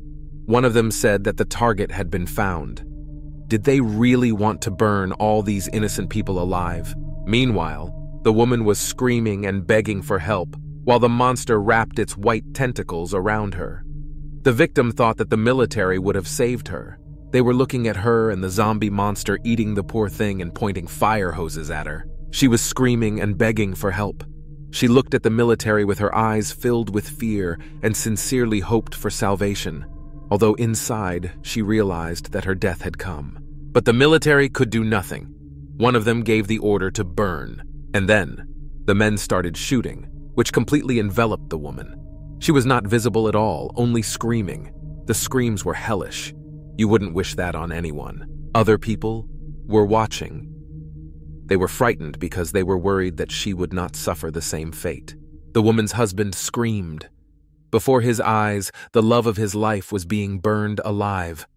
One of them said that the target had been found. Did they really want to burn all these innocent people alive? Meanwhile, the woman was screaming and begging for help, while the monster wrapped its white tentacles around her. The victim thought that the military would have saved her. They were looking at her and the zombie monster eating the poor thing and pointing fire hoses at her. She was screaming and begging for help. She looked at the military with her eyes filled with fear and sincerely hoped for salvation, although inside she realized that her death had come. But the military could do nothing. One of them gave the order to burn, and then the men started shooting, which completely enveloped the woman. She was not visible at all, only screaming. The screams were hellish. You wouldn't wish that on anyone. Other people were watching. They were frightened because they were worried that she would not suffer the same fate. The woman's husband screamed. Before his eyes, the love of his life was being burned alive.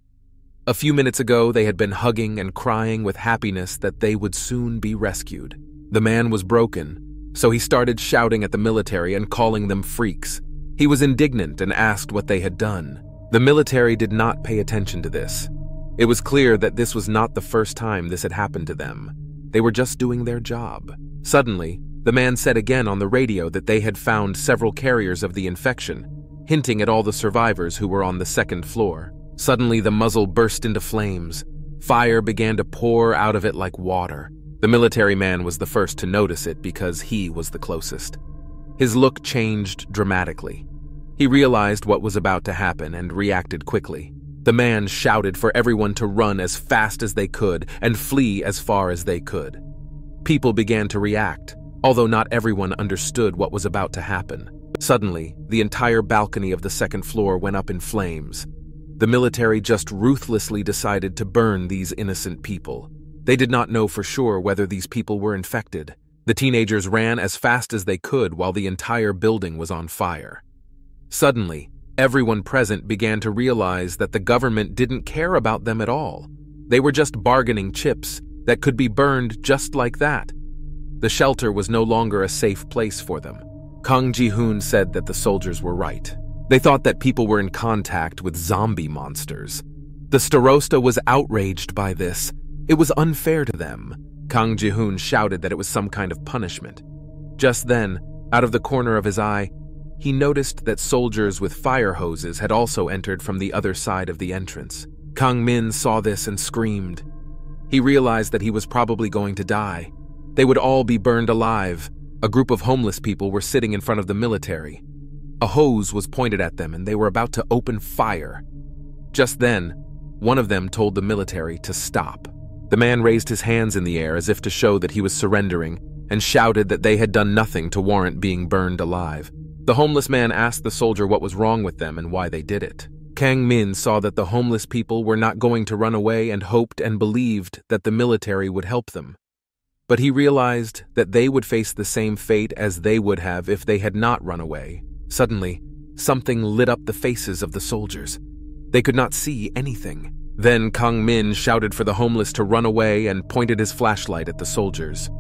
A few minutes ago, they had been hugging and crying with happiness that they would soon be rescued. The man was broken, so he started shouting at the military and calling them freaks. He was indignant and asked what they had done. The military did not pay attention to this. It was clear that this was not the first time this had happened to them. They were just doing their job. Suddenly, the man said again on the radio that they had found several carriers of the infection, hinting at all the survivors who were on the second floor. Suddenly, the muzzle burst into flames. Fire began to pour out of it like water. The military man was the first to notice it because he was the closest. His look changed dramatically. He realized what was about to happen and reacted quickly. The man shouted for everyone to run as fast as they could and flee as far as they could. People began to react, although not everyone understood what was about to happen. Suddenly, the entire balcony of the second floor went up in flames. The military just ruthlessly decided to burn these innocent people. They did not know for sure whether these people were infected. The teenagers ran as fast as they could while the entire building was on fire. Suddenly, everyone present began to realize that the government didn't care about them at all. They were just bargaining chips that could be burned just like that. The shelter was no longer a safe place for them. Kang Ji-hoon said that the soldiers were right. They thought that people were in contact with zombie monsters. The starosta was outraged by this. It was unfair to them. Kang Ji-hoon shouted that it was some kind of punishment. Just then, out of the corner of his eye, he noticed that soldiers with fire hoses had also entered from the other side of the entrance. Kang Min saw this and screamed. He realized that he was probably going to die. They would all be burned alive. A group of homeless people were sitting in front of the military. A hose was pointed at them and they were about to open fire. Just then, one of them told the military to stop. The man raised his hands in the air as if to show that he was surrendering and shouted that they had done nothing to warrant being burned alive. The homeless man asked the soldier what was wrong with them and why they did it. Kang Min saw that the homeless people were not going to run away and hoped and believed that the military would help them. But he realized that they would face the same fate as they would have if they had not run away. Suddenly, something lit up the faces of the soldiers. They could not see anything. Then Kang Min shouted for the homeless to run away and pointed his flashlight at the soldiers.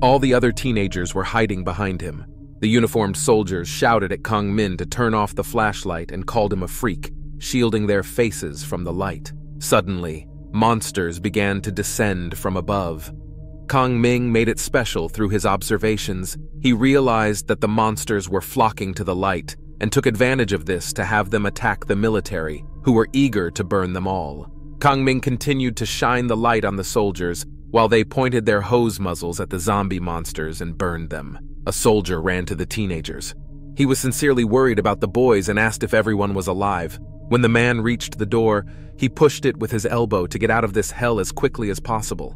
All the other teenagers were hiding behind him. The uniformed soldiers shouted at Kang Min to turn off the flashlight and called him a freak, shielding their faces from the light. Suddenly, monsters began to descend from above. Kang Min made it special through his observations. He realized that the monsters were flocking to the light and took advantage of this to have them attack the military, who were eager to burn them all. Kang Min continued to shine the light on the soldiers while they pointed their hose muzzles at the zombie monsters and burned them. A soldier ran to the teenagers. He was sincerely worried about the boys and asked if everyone was alive. When the man reached the door, he pushed it with his elbow to get out of this hell as quickly as possible.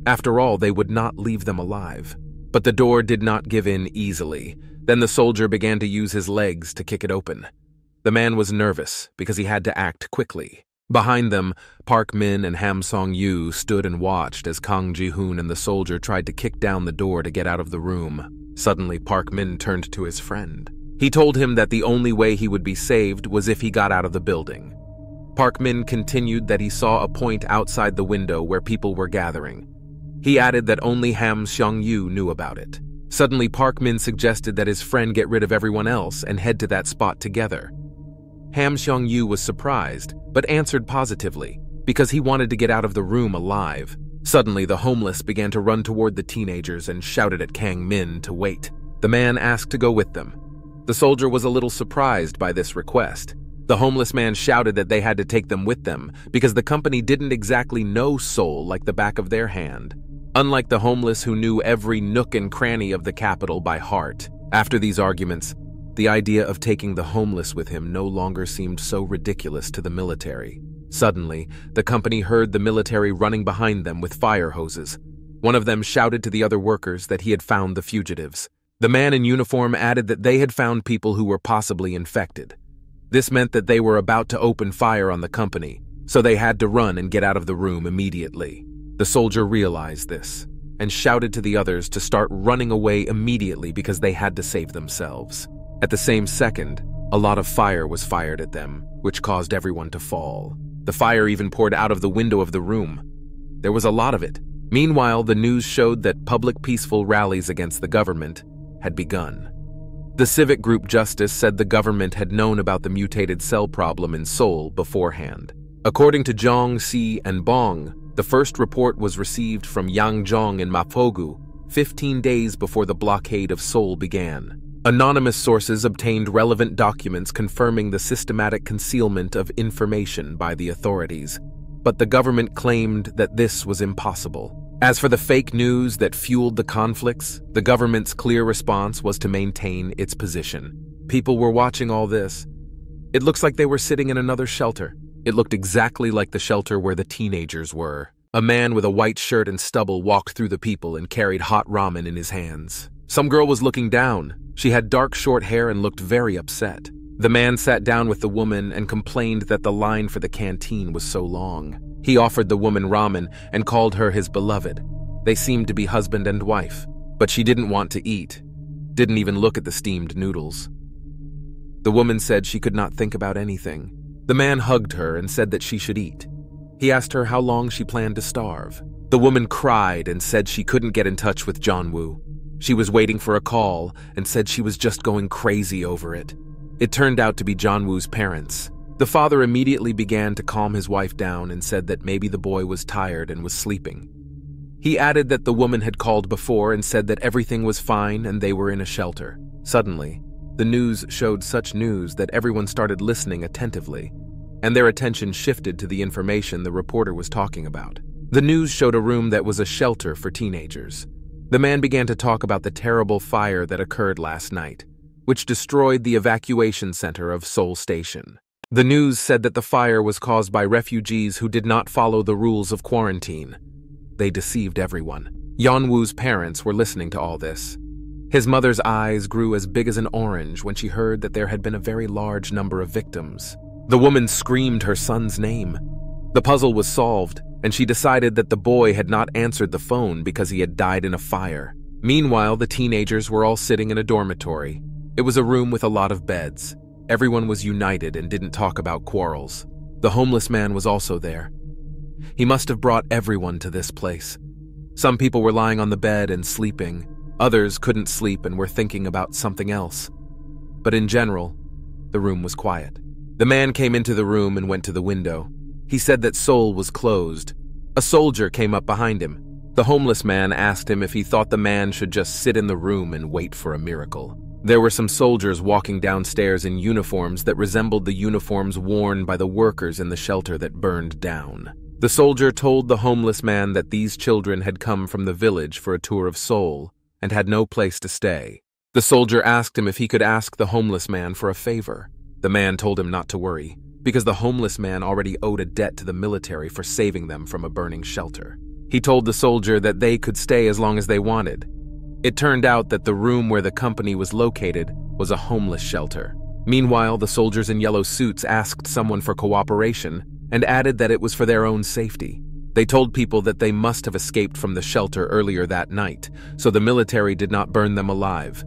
After all, they would not leave them alive. But the door did not give in easily. Then the soldier began to use his legs to kick it open. The man was nervous because he had to act quickly. Behind them, Park Min and Ham Song-yu stood and watched as Kang Ji-hoon and the soldier tried to kick down the door to get out of the room. Suddenly, Park Min turned to his friend. He told him that the only way he would be saved was if he got out of the building. Park Min continued that he saw a point outside the window where people were gathering. He added that only Ham Song-yu knew about it. Suddenly, Park Min suggested that his friend get rid of everyone else and head to that spot together. Ham Song-yu was surprised, but answered positively, because he wanted to get out of the room alive. Suddenly, the homeless began to run toward the teenagers and shouted at Kang Min to wait. The man asked to go with them. The soldier was a little surprised by this request. The homeless man shouted that they had to take them with them because the company didn't exactly know Seoul like the back of their hand, unlike the homeless who knew every nook and cranny of the capital by heart. After these arguments, the idea of taking the homeless with him no longer seemed so ridiculous to the military. Suddenly, the company heard the military running behind them with fire hoses. One of them shouted to the other workers that he had found the fugitives. The man in uniform added that they had found people who were possibly infected. This meant that they were about to open fire on the company, so they had to run and get out of the room immediately. The soldier realized this. and shouted to the others to start running away immediately because they had to save themselves. At the same second, a lot of fire was fired at them, which caused everyone to fall. The fire even poured out of the window of the room. There was a lot of it. Meanwhile, the news showed that public peaceful rallies against the government had begun. The civic group Justice said the government had known about the mutated cell problem in Seoul beforehand. According to Jong, Si, and Bong, the first report was received from Yang Jong in Mapogu 15 days before the blockade of Seoul began. Anonymous sources obtained relevant documents confirming the systematic concealment of information by the authorities, but the government claimed that this was impossible. As for the fake news that fueled the conflicts, the government's clear response was to maintain its position. People were watching all this. It looks like they were sitting in another shelter. It looked exactly like the shelter where the teenagers were. A man with a white shirt and stubble walked through the people and carried hot ramen in his hands. Some girl was looking down. She had dark short hair and looked very upset. The man sat down with the woman and complained that the line for the canteen was so long. He offered the woman ramen and called her his beloved. They seemed to be husband and wife, but she didn't want to eat, didn't even look at the steamed noodles. The woman said she could not think about anything. The man hugged her and said that she should eat. He asked her how long she planned to starve. The woman cried and said she couldn't get in touch with Yeon-woo. She was waiting for a call and said she was just going crazy over it. It turned out to be Yeon-woo's parents. The father immediately began to calm his wife down and said that maybe the boy was tired and was sleeping. He added that the woman had called before and said that everything was fine and they were in a shelter. Suddenly, the news showed such news that everyone started listening attentively, and their attention shifted to the information the reporter was talking about. The news showed a room that was a shelter for teenagers. The man began to talk about the terrible fire that occurred last night, which destroyed the evacuation center of Seoul Station. The news said that the fire was caused by refugees who did not follow the rules of quarantine. They deceived everyone. Yeon-woo's parents were listening to all this. His mother's eyes grew as big as an orange when she heard that there had been a very large number of victims. The woman screamed her son's name. The puzzle was solved, and she decided that the boy had not answered the phone because he had died in a fire. Meanwhile, the teenagers were all sitting in a dormitory. It was a room with a lot of beds. Everyone was united and didn't talk about quarrels. The homeless man was also there. He must have brought everyone to this place. Some people were lying on the bed and sleeping. Others couldn't sleep and were thinking about something else. But in general, the room was quiet. The man came into the room and went to the window. He said that Seoul was closed. A soldier came up behind him. The homeless man asked him if he thought the man should just sit in the room and wait for a miracle. There were some soldiers walking downstairs in uniforms that resembled the uniforms worn by the workers in the shelter that burned down. The soldier told the homeless man that these children had come from the village for a tour of Seoul and had no place to stay. The soldier asked him if he could ask the homeless man for a favor. The man told him not to worry, because the homeless man already owed a debt to the military for saving them from a burning shelter. He told the soldier that they could stay as long as they wanted. It turned out that the room where the company was located was a homeless shelter. Meanwhile, the soldiers in yellow suits asked someone for cooperation and added that it was for their own safety. They told people that they must have escaped from the shelter earlier that night, so the military did not burn them alive.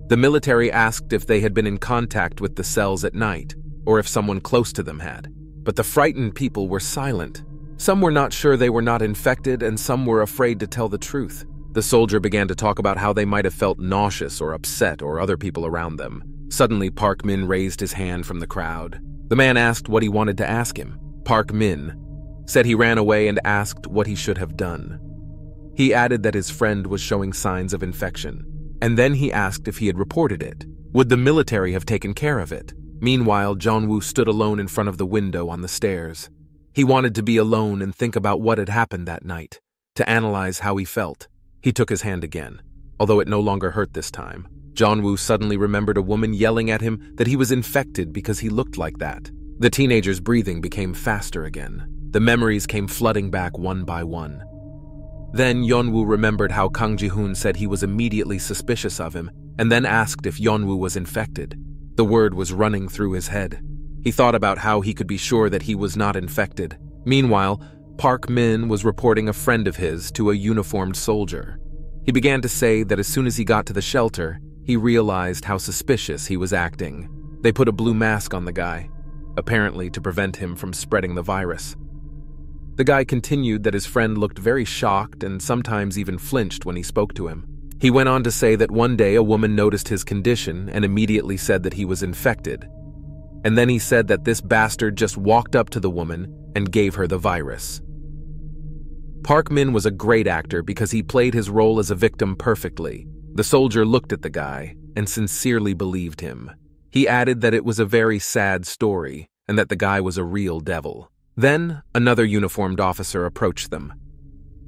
The military asked if they had been in contact with the cells at night, or if someone close to them had. But the frightened people were silent. Some were not sure they were not infected, and some were afraid to tell the truth. The soldier began to talk about how they might have felt nauseous or upset or other people around them. Suddenly, Park Min raised his hand from the crowd. The man asked what he wanted to ask him. Park Min said he ran away and asked what he should have done. He added that his friend was showing signs of infection, and then he asked if he had reported it. Would the military have taken care of it? Meanwhile, Yeon-woo stood alone in front of the window on the stairs. He wanted to be alone and think about what had happened that night, to analyze how he felt. He took his hand again, although it no longer hurt this time. Yeon-woo suddenly remembered a woman yelling at him that he was infected because he looked like that. The teenager's breathing became faster again. The memories came flooding back one by one. Then Yeon-woo remembered how Kang Ji-hoon said he was immediately suspicious of him, and then asked if Yeon-woo was infected. The word was running through his head. He thought about how he could be sure that he was not infected. Meanwhile, Park Min was reporting a friend of his to a uniformed soldier. He began to say that as soon as he got to the shelter, he realized how suspicious he was acting. They put a blue mask on the guy, apparently to prevent him from spreading the virus. The guy continued that his friend looked very shocked and sometimes even flinched when he spoke to him. He went on to say that one day a woman noticed his condition and immediately said that he was infected. And then he said that this bastard just walked up to the woman and gave her the virus. Park Min was a great actor because he played his role as a victim perfectly. The soldier looked at the guy and sincerely believed him. He added that it was a very sad story and that the guy was a real devil. Then, another uniformed officer approached them.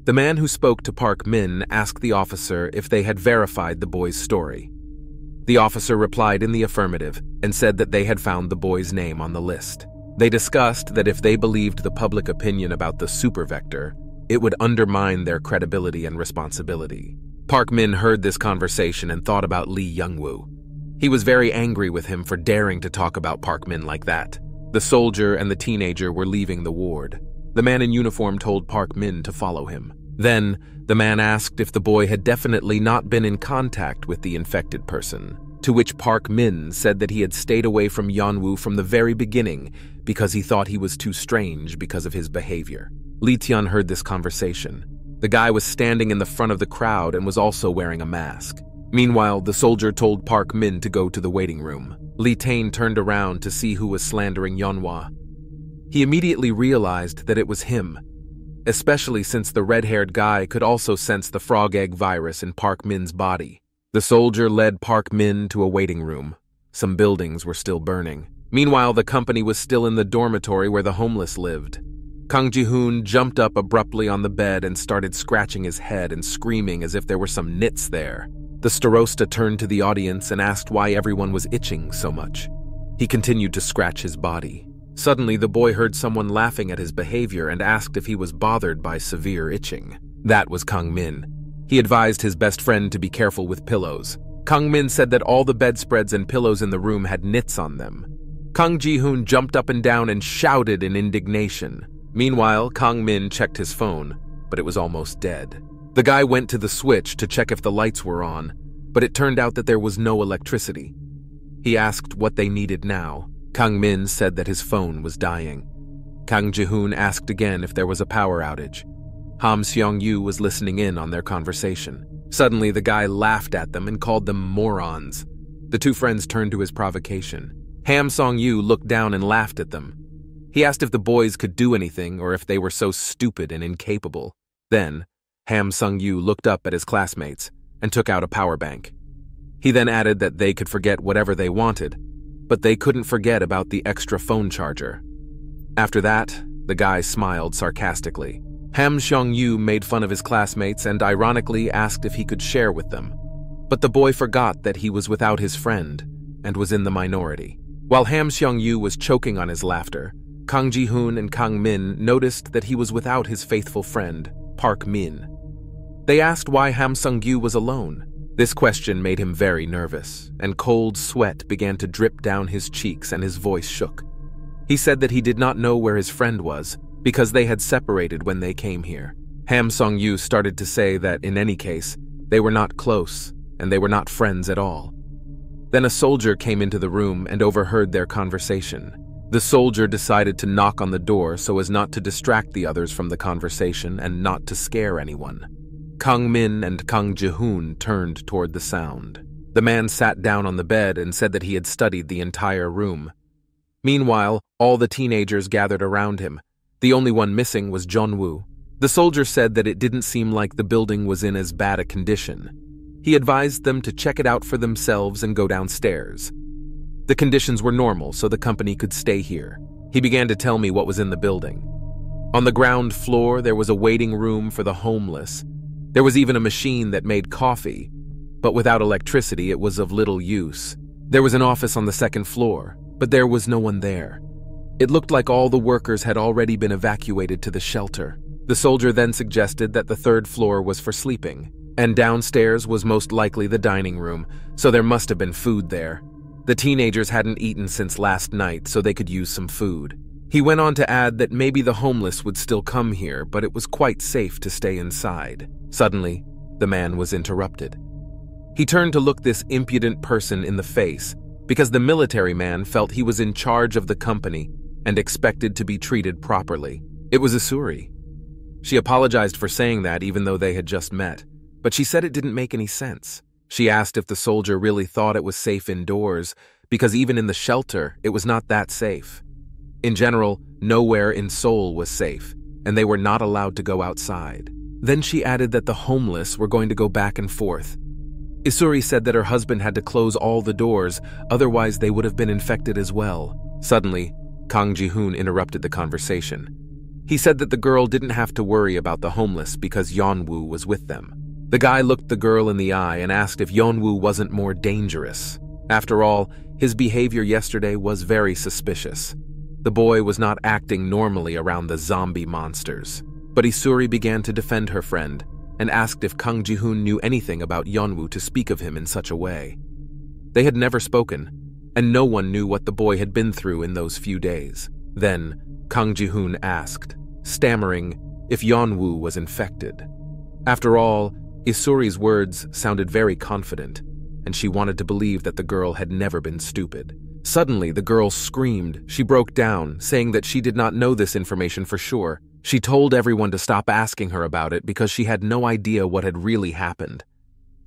The man who spoke to Park Min asked the officer if they had verified the boy's story. The officer replied in the affirmative and said that they had found the boy's name on the list. They discussed that if they believed the public opinion about the supervector, it would undermine their credibility and responsibility. Park Min heard this conversation and thought about Lee Yeon-woo. He was very angry with him for daring to talk about Park Min like that. The soldier and the teenager were leaving the ward. The man in uniform told Park Min to follow him. Then, the man asked if the boy had definitely not been in contact with the infected person, to which Park Min said that he had stayed away from Yeon-woo from the very beginning because he thought he was too strange because of his behavior. Lee Tian heard this conversation. The guy was standing in the front of the crowd and was also wearing a mask. Meanwhile, the soldier told Park Min to go to the waiting room. Lee Tian turned around to see who was slandering Yeonwoo. He immediately realized that it was him, especially since the red-haired guy could also sense the frog egg virus in Park Min's body. The soldier led Park Min to a waiting room. Some buildings were still burning. Meanwhile, the company was still in the dormitory where the homeless lived. Kang Ji-hoon jumped up abruptly on the bed and started scratching his head and screaming as if there were some nits there. The starosta turned to the audience and asked why everyone was itching so much. He continued to scratch his body. Suddenly, the boy heard someone laughing at his behavior and asked if he was bothered by severe itching. That was Kang Min. He advised his best friend to be careful with pillows. Kang Min said that all the bedspreads and pillows in the room had nits on them. Kang Ji-hoon jumped up and down and shouted in indignation. Meanwhile, Kang Min checked his phone, but it was almost dead. The guy went to the switch to check if the lights were on, but it turned out that there was no electricity. He asked what they needed now. Kang Min said that his phone was dying. Kang Ji-hoon asked again if there was a power outage. Ham Seong-yu was listening in on their conversation. Suddenly, the guy laughed at them and called them morons. The two friends turned to his provocation. Ham Song-yu looked down and laughed at them. He asked if the boys could do anything or if they were so stupid and incapable. Then, Ham Sung-yu looked up at his classmates and took out a power bank. He then added that they could forget whatever they wanted, but they couldn't forget about the extra phone charger. After that, the guy smiled sarcastically. Ham Seong-yu made fun of his classmates and ironically asked if he could share with them. But the boy forgot that he was without his friend and was in the minority. While Ham Seong-yu was choking on his laughter, Kang Ji-hoon and Kang Min noticed that he was without his faithful friend, Park Min. They asked why Ham Sung-yu was alone. This question made him very nervous, and cold sweat began to drip down his cheeks and his voice shook. He said that he did not know where his friend was, because they had separated when they came here. Ham Sung-yu started to say that, in any case, they were not close, and they were not friends at all. Then a soldier came into the room and overheard their conversation. The soldier decided to knock on the door so as not to distract the others from the conversation and not to scare anyone. Kang Min and Kang Ji-hoon turned toward the sound. The man sat down on the bed and said that he had studied the entire room. Meanwhile, all the teenagers gathered around him. The only one missing was Yeon-woo. The soldier said that it didn't seem like the building was in as bad a condition. He advised them to check it out for themselves and go downstairs. The conditions were normal, so the company could stay here. He began to tell me what was in the building. On the ground floor, there was a waiting room for the homeless. There was even a machine that made coffee, but without electricity, it was of little use. There was an office on the second floor, but there was no one there. It looked like all the workers had already been evacuated to the shelter. The soldier then suggested that the third floor was for sleeping, and downstairs was most likely the dining room, so there must have been food there. The teenagers hadn't eaten since last night, so they could use some food. He went on to add that maybe the homeless would still come here, but it was quite safe to stay inside. Suddenly, the man was interrupted. He turned to look this impudent person in the face because the military man felt he was in charge of the company and expected to be treated properly. It was Isuri. She apologized for saying that even though they had just met, but she said it didn't make any sense. She asked if the soldier really thought it was safe indoors, because even in the shelter, it was not that safe. In general, nowhere in Seoul was safe, and they were not allowed to go outside. Then she added that the homeless were going to go back and forth. Isuri said that her husband had to close all the doors, otherwise they would have been infected as well. Suddenly, Kang Ji-hoon interrupted the conversation. He said that the girl didn't have to worry about the homeless because Yeon-woo was with them. The guy looked the girl in the eye and asked if Yeon-woo wasn't more dangerous. After all, his behavior yesterday was very suspicious. The boy was not acting normally around the zombie monsters. But Isuri began to defend her friend and asked if Kang Ji-hoon knew anything about Yeon-woo to speak of him in such a way. They had never spoken, and no one knew what the boy had been through in those few days. Then, Kang Ji-hoon asked, stammering, if Yeon-woo was infected. After all, Isuri's words sounded very confident, and she wanted to believe that the girl had never been stupid. Suddenly, the girl screamed. She broke down, saying that she did not know this information for sure. She told everyone to stop asking her about it because she had no idea what had really happened.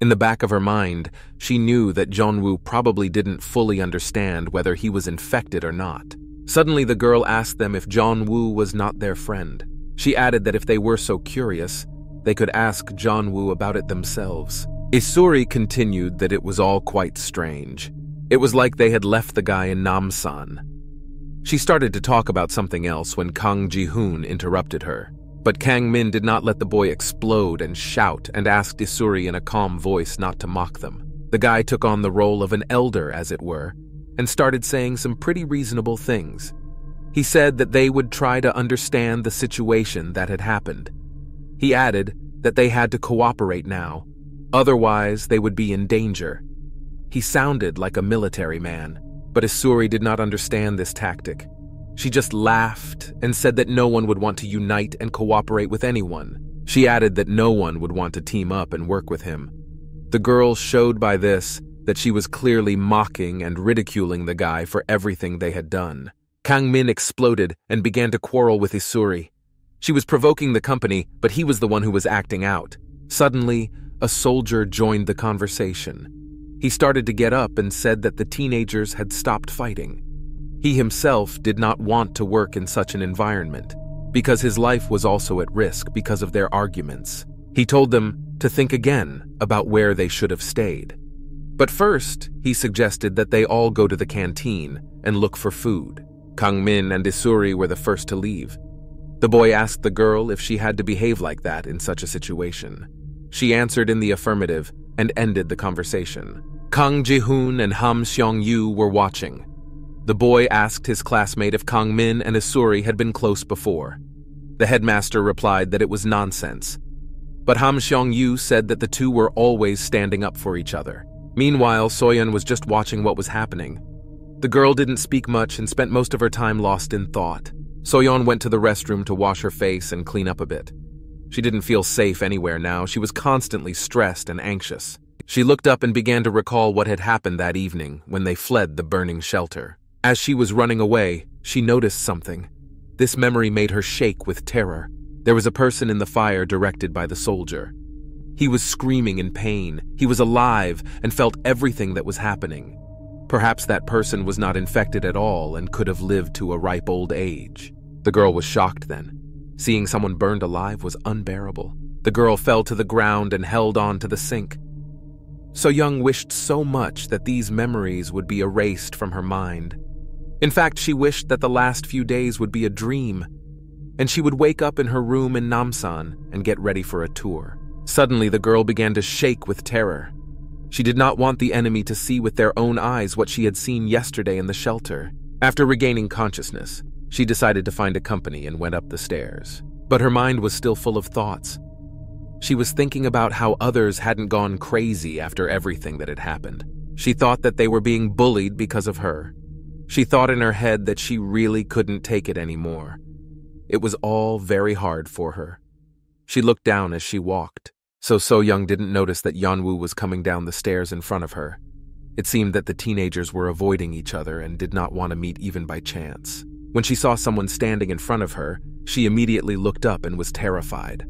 In the back of her mind, she knew that Yeon-woo probably didn't fully understand whether he was infected or not. Suddenly, the girl asked them if Yeon-woo was not their friend. She added that if they were so curious, they could ask Yeon-woo about it themselves. Isuri continued that it was all quite strange. It was like they had left the guy in Namsan. She started to talk about something else when Kang Ji-hoon interrupted her. But Kang Min did not let the boy explode and shout and asked Isuri in a calm voice not to mock them. The guy took on the role of an elder, as it were, and started saying some pretty reasonable things. He said that they would try to understand the situation that had happened. He added that they had to cooperate now, otherwise they would be in danger. He sounded like a military man, but Isuri did not understand this tactic. She just laughed and said that no one would want to unite and cooperate with anyone. She added that no one would want to team up and work with him. The girl showed by this that she was clearly mocking and ridiculing the guy for everything they had done. Kang Min exploded and began to quarrel with Isuri. She was provoking the company, but he was the one who was acting out. Suddenly, a soldier joined the conversation. He started to get up and said that the teenagers had stopped fighting. He himself did not want to work in such an environment, because his life was also at risk because of their arguments. He told them to think again about where they should have stayed. But first, he suggested that they all go to the canteen and look for food. Kang Min and Isuri were the first to leave. The boy asked the girl if she had to behave like that in such a situation. She answered in the affirmative and ended the conversation. Kang Ji-hoon and Ham Seong-yu were watching. The boy asked his classmate if Kang Min and Isuri had been close before. The headmaster replied that it was nonsense. But Ham Seong-yu said that the two were always standing up for each other. Meanwhile, Soyon was just watching what was happening. The girl didn't speak much and spent most of her time lost in thought. Soyon went to the restroom to wash her face and clean up a bit. She didn't feel safe anywhere now. She was constantly stressed and anxious. She looked up and began to recall what had happened that evening when they fled the burning shelter. As she was running away, she noticed something. This memory made her shake with terror. There was a person in the fire directed by the soldier. He was screaming in pain. He was alive and felt everything that was happening. Perhaps that person was not infected at all and could have lived to a ripe old age. The girl was shocked then. Seeing someone burned alive was unbearable. The girl fell to the ground and held on to the sink. So-young wished so much that these memories would be erased from her mind. In fact, she wished that the last few days would be a dream, and she would wake up in her room in Namsan and get ready for a tour. Suddenly, the girl began to shake with terror. She did not want the enemy to see with their own eyes what she had seen yesterday in the shelter. After regaining consciousness, she decided to find a company and went up the stairs. But her mind was still full of thoughts. She was thinking about how others hadn't gone crazy after everything that had happened. She thought that they were being bullied because of her. She thought in her head that she really couldn't take it anymore. It was all very hard for her. She looked down as she walked, so Soyoung didn't notice that Yeonwoo was coming down the stairs in front of her. It seemed that the teenagers were avoiding each other and did not want to meet even by chance. When she saw someone standing in front of her, she immediately looked up and was terrified.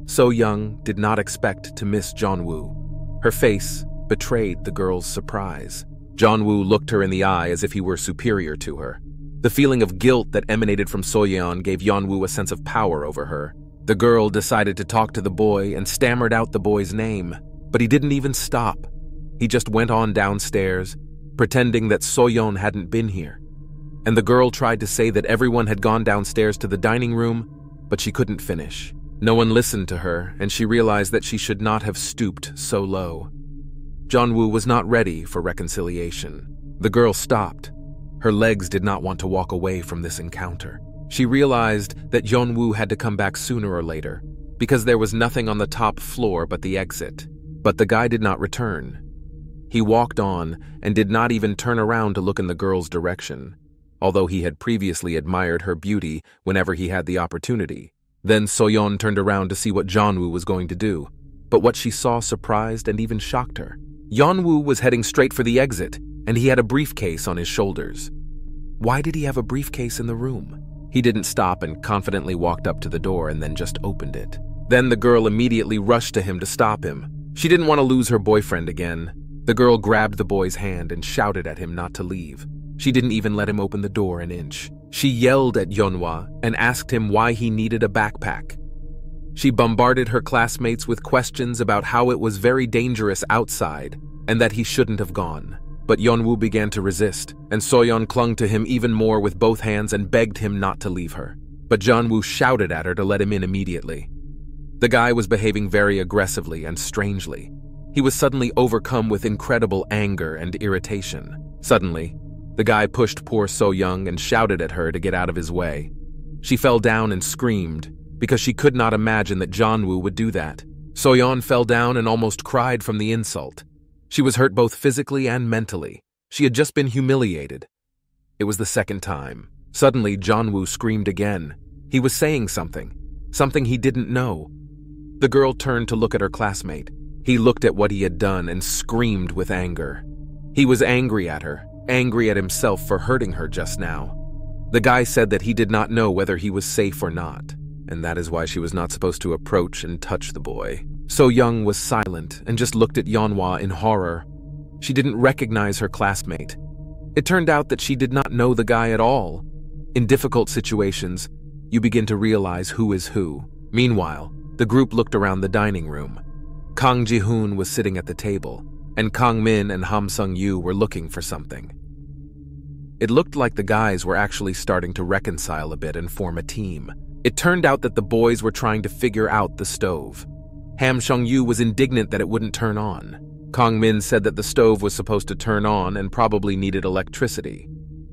Soyoung did not expect to miss Yeonwoo. Her face betrayed the girl's surprise. Yeonwoo looked her in the eye as if he were superior to her. The feeling of guilt that emanated from Soyeon gave Yeonwoo a sense of power over her. The girl decided to talk to the boy and stammered out the boy's name, but he didn't even stop. He just went on downstairs, pretending that Soyeon hadn't been here. And the girl tried to say that everyone had gone downstairs to the dining room, but she couldn't finish. No one listened to her, and she realized that she should not have stooped so low. Yeonwoo was not ready for reconciliation. The girl stopped. Her legs did not want to walk away from this encounter. She realized that Yeonwoo had to come back sooner or later, because there was nothing on the top floor but the exit. But the guy did not return. He walked on and did not even turn around to look in the girl's direction, although he had previously admired her beauty whenever he had the opportunity. Then Soyeon turned around to see what Yeonwoo was going to do, but what she saw surprised and even shocked her. Yeonwoo was heading straight for the exit, and he had a briefcase on his shoulders. Why did he have a briefcase in the room? He didn't stop and confidently walked up to the door and then just opened it. Then the girl immediately rushed to him to stop him. She didn't want to lose her boyfriend again. The girl grabbed the boy's hand and shouted at him not to leave. She didn't even let him open the door an inch. She yelled at Yeonwoo and asked him why he needed a backpack. She bombarded her classmates with questions about how it was very dangerous outside and that he shouldn't have gone. But Yeonwoo began to resist, and Soyeon clung to him even more with both hands and begged him not to leave her. But Yeonwoo shouted at her to let him in immediately. The guy was behaving very aggressively and strangely. He was suddenly overcome with incredible anger and irritation. Suddenly, the guy pushed poor Soyoung and shouted at her to get out of his way. She fell down and screamed, because she could not imagine that Yeonwoo would do that. Soyeon fell down and almost cried from the insult. She was hurt both physically and mentally. She had just been humiliated. It was the second time. Suddenly, Yeonwoo screamed again. He was saying something he didn't know. The girl turned to look at her classmate. He looked at what he had done and screamed with anger. He was angry at her, angry at himself for hurting her just now. The guy said that he did not know whether he was safe or not, and that is why she was not supposed to approach and touch the boy. Soyoung was silent and just looked at Yeonwoo in horror. She didn't recognize her classmate. It turned out that she did not know the guy at all. In difficult situations, you begin to realize who is who. Meanwhile, the group looked around the dining room. Kang Ji-hoon was sitting at the table, and Kang Min and Ham Sung-yu were looking for something. It looked like the guys were actually starting to reconcile a bit and form a team. It turned out that the boys were trying to figure out the stove. Ham Sung-yu was indignant that it wouldn't turn on. Kang Min said that the stove was supposed to turn on and probably needed electricity.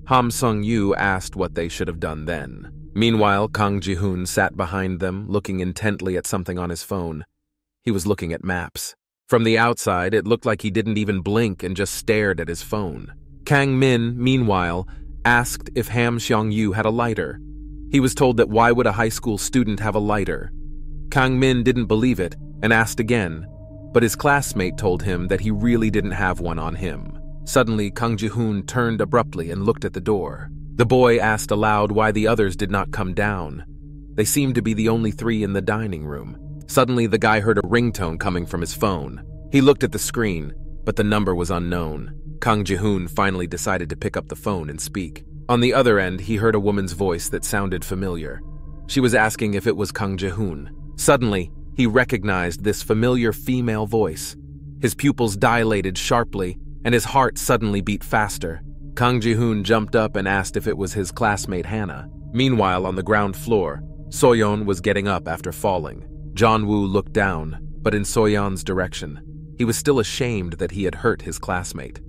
Ham Sung-yu asked what they should have done then. Meanwhile, Kang Ji-hoon sat behind them, looking intently at something on his phone. He was looking at maps. From the outside, it looked like he didn't even blink and just stared at his phone. Kang Min, meanwhile, asked if Ham Sung-yu had a lighter. He was told that why would a high school student have a lighter? Kang Min didn't believe it and asked again, but his classmate told him that he really didn't have one on him. Suddenly, Kang Ji-hoon turned abruptly and looked at the door. The boy asked aloud why the others did not come down. They seemed to be the only three in the dining room. Suddenly, the guy heard a ringtone coming from his phone. He looked at the screen, but the number was unknown. Kang Ji-hoon finally decided to pick up the phone and speak. On the other end, he heard a woman's voice that sounded familiar. She was asking if it was Kang Ji-hoon. Suddenly, he recognized this familiar female voice. His pupils dilated sharply, and his heart suddenly beat faster. Kang Ji-hoon jumped up and asked if it was his classmate Hannah. Meanwhile, on the ground floor, Soyeon was getting up after falling. Yeonwoo looked down, but in Soyeon's direction. He was still ashamed that he had hurt his classmate.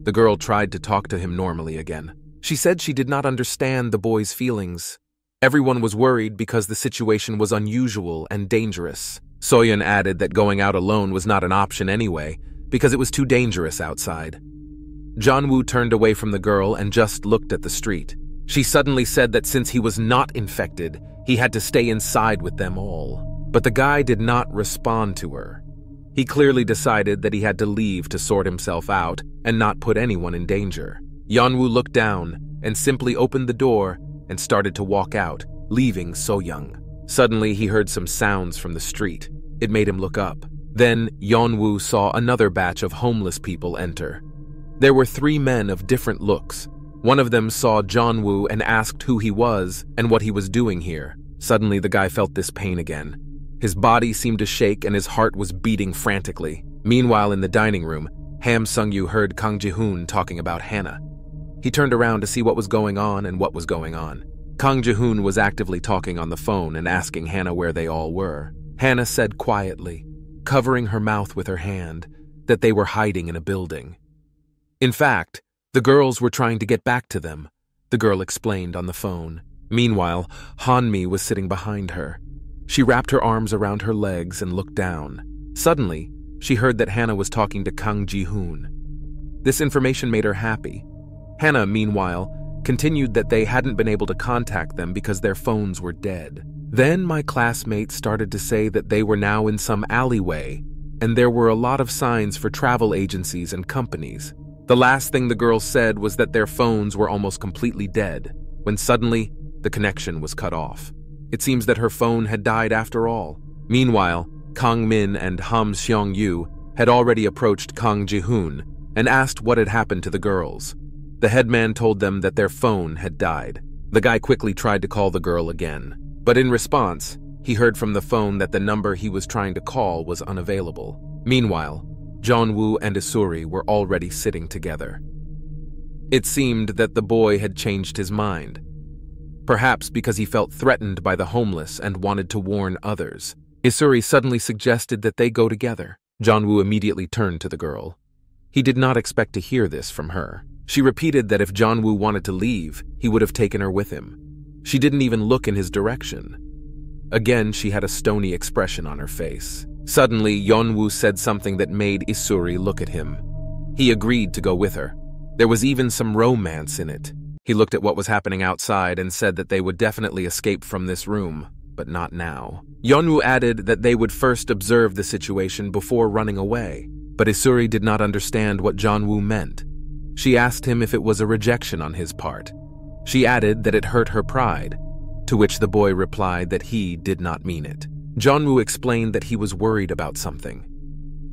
The girl tried to talk to him normally again. She said she did not understand the boy's feelings. Everyone was worried because the situation was unusual and dangerous. Soyeon added that going out alone was not an option anyway, because it was too dangerous outside. Yeon-woo turned away from the girl and just looked at the street. She suddenly said that since he was not infected, he had to stay inside with them all. But the guy did not respond to her. He clearly decided that he had to leave to sort himself out and not put anyone in danger. Yeon-woo looked down and simply opened the door and started to walk out, leaving Soyoung. Suddenly, he heard some sounds from the street. It made him look up. Then, Yeon-woo saw another batch of homeless people enter. There were 3 men of different looks. One of them saw Yeon-woo and asked who he was and what he was doing here. Suddenly, the guy felt this pain again. His body seemed to shake and his heart was beating frantically. Meanwhile, in the dining room, Ham Sung-yu heard Kang Ji-hoon talking about Hannah. He turned around to see what was going on and what was going on. Kang Ji-hoon was actively talking on the phone and asking Hannah where they all were. Hannah said quietly, covering her mouth with her hand, that they were hiding in a building. In fact, the girls were trying to get back to them, the girl explained on the phone. Meanwhile, Hanmi was sitting behind her. She wrapped her arms around her legs and looked down. Suddenly, she heard that Hannah was talking to Kang Ji-hoon. This information made her happy. Hannah, meanwhile, continued that they hadn't been able to contact them because their phones were dead. Then my classmates started to say that they were now in some alleyway, and there were a lot of signs for travel agencies and companies. The last thing the girls said was that their phones were almost completely dead, when suddenly, the connection was cut off. It seems that her phone had died after all. Meanwhile, Kang Min and Ham Seong-yu had already approached Kang Ji-hoon and asked what had happened to the girls. The headman told them that their phone had died. The guy quickly tried to call the girl again, but in response, he heard from the phone that the number he was trying to call was unavailable. Meanwhile, Yeon-woo and Isuri were already sitting together. It seemed that the boy had changed his mind, perhaps because he felt threatened by the homeless and wanted to warn others. Isuri suddenly suggested that they go together. Yeon-woo immediately turned to the girl. He did not expect to hear this from her. She repeated that if Yeon-woo wanted to leave, he would have taken her with him. She didn't even look in his direction. Again, she had a stony expression on her face. Suddenly, Yeon-woo said something that made Isuri look at him. He agreed to go with her. There was even some romance in it. He looked at what was happening outside and said that they would definitely escape from this room, but not now. Yeon-woo added that they would first observe the situation before running away, but Isuri did not understand what Yeon-woo meant. She asked him if it was a rejection on his part. She added that it hurt her pride, to which the boy replied that he did not mean it. Yeon-woo explained that he was worried about something.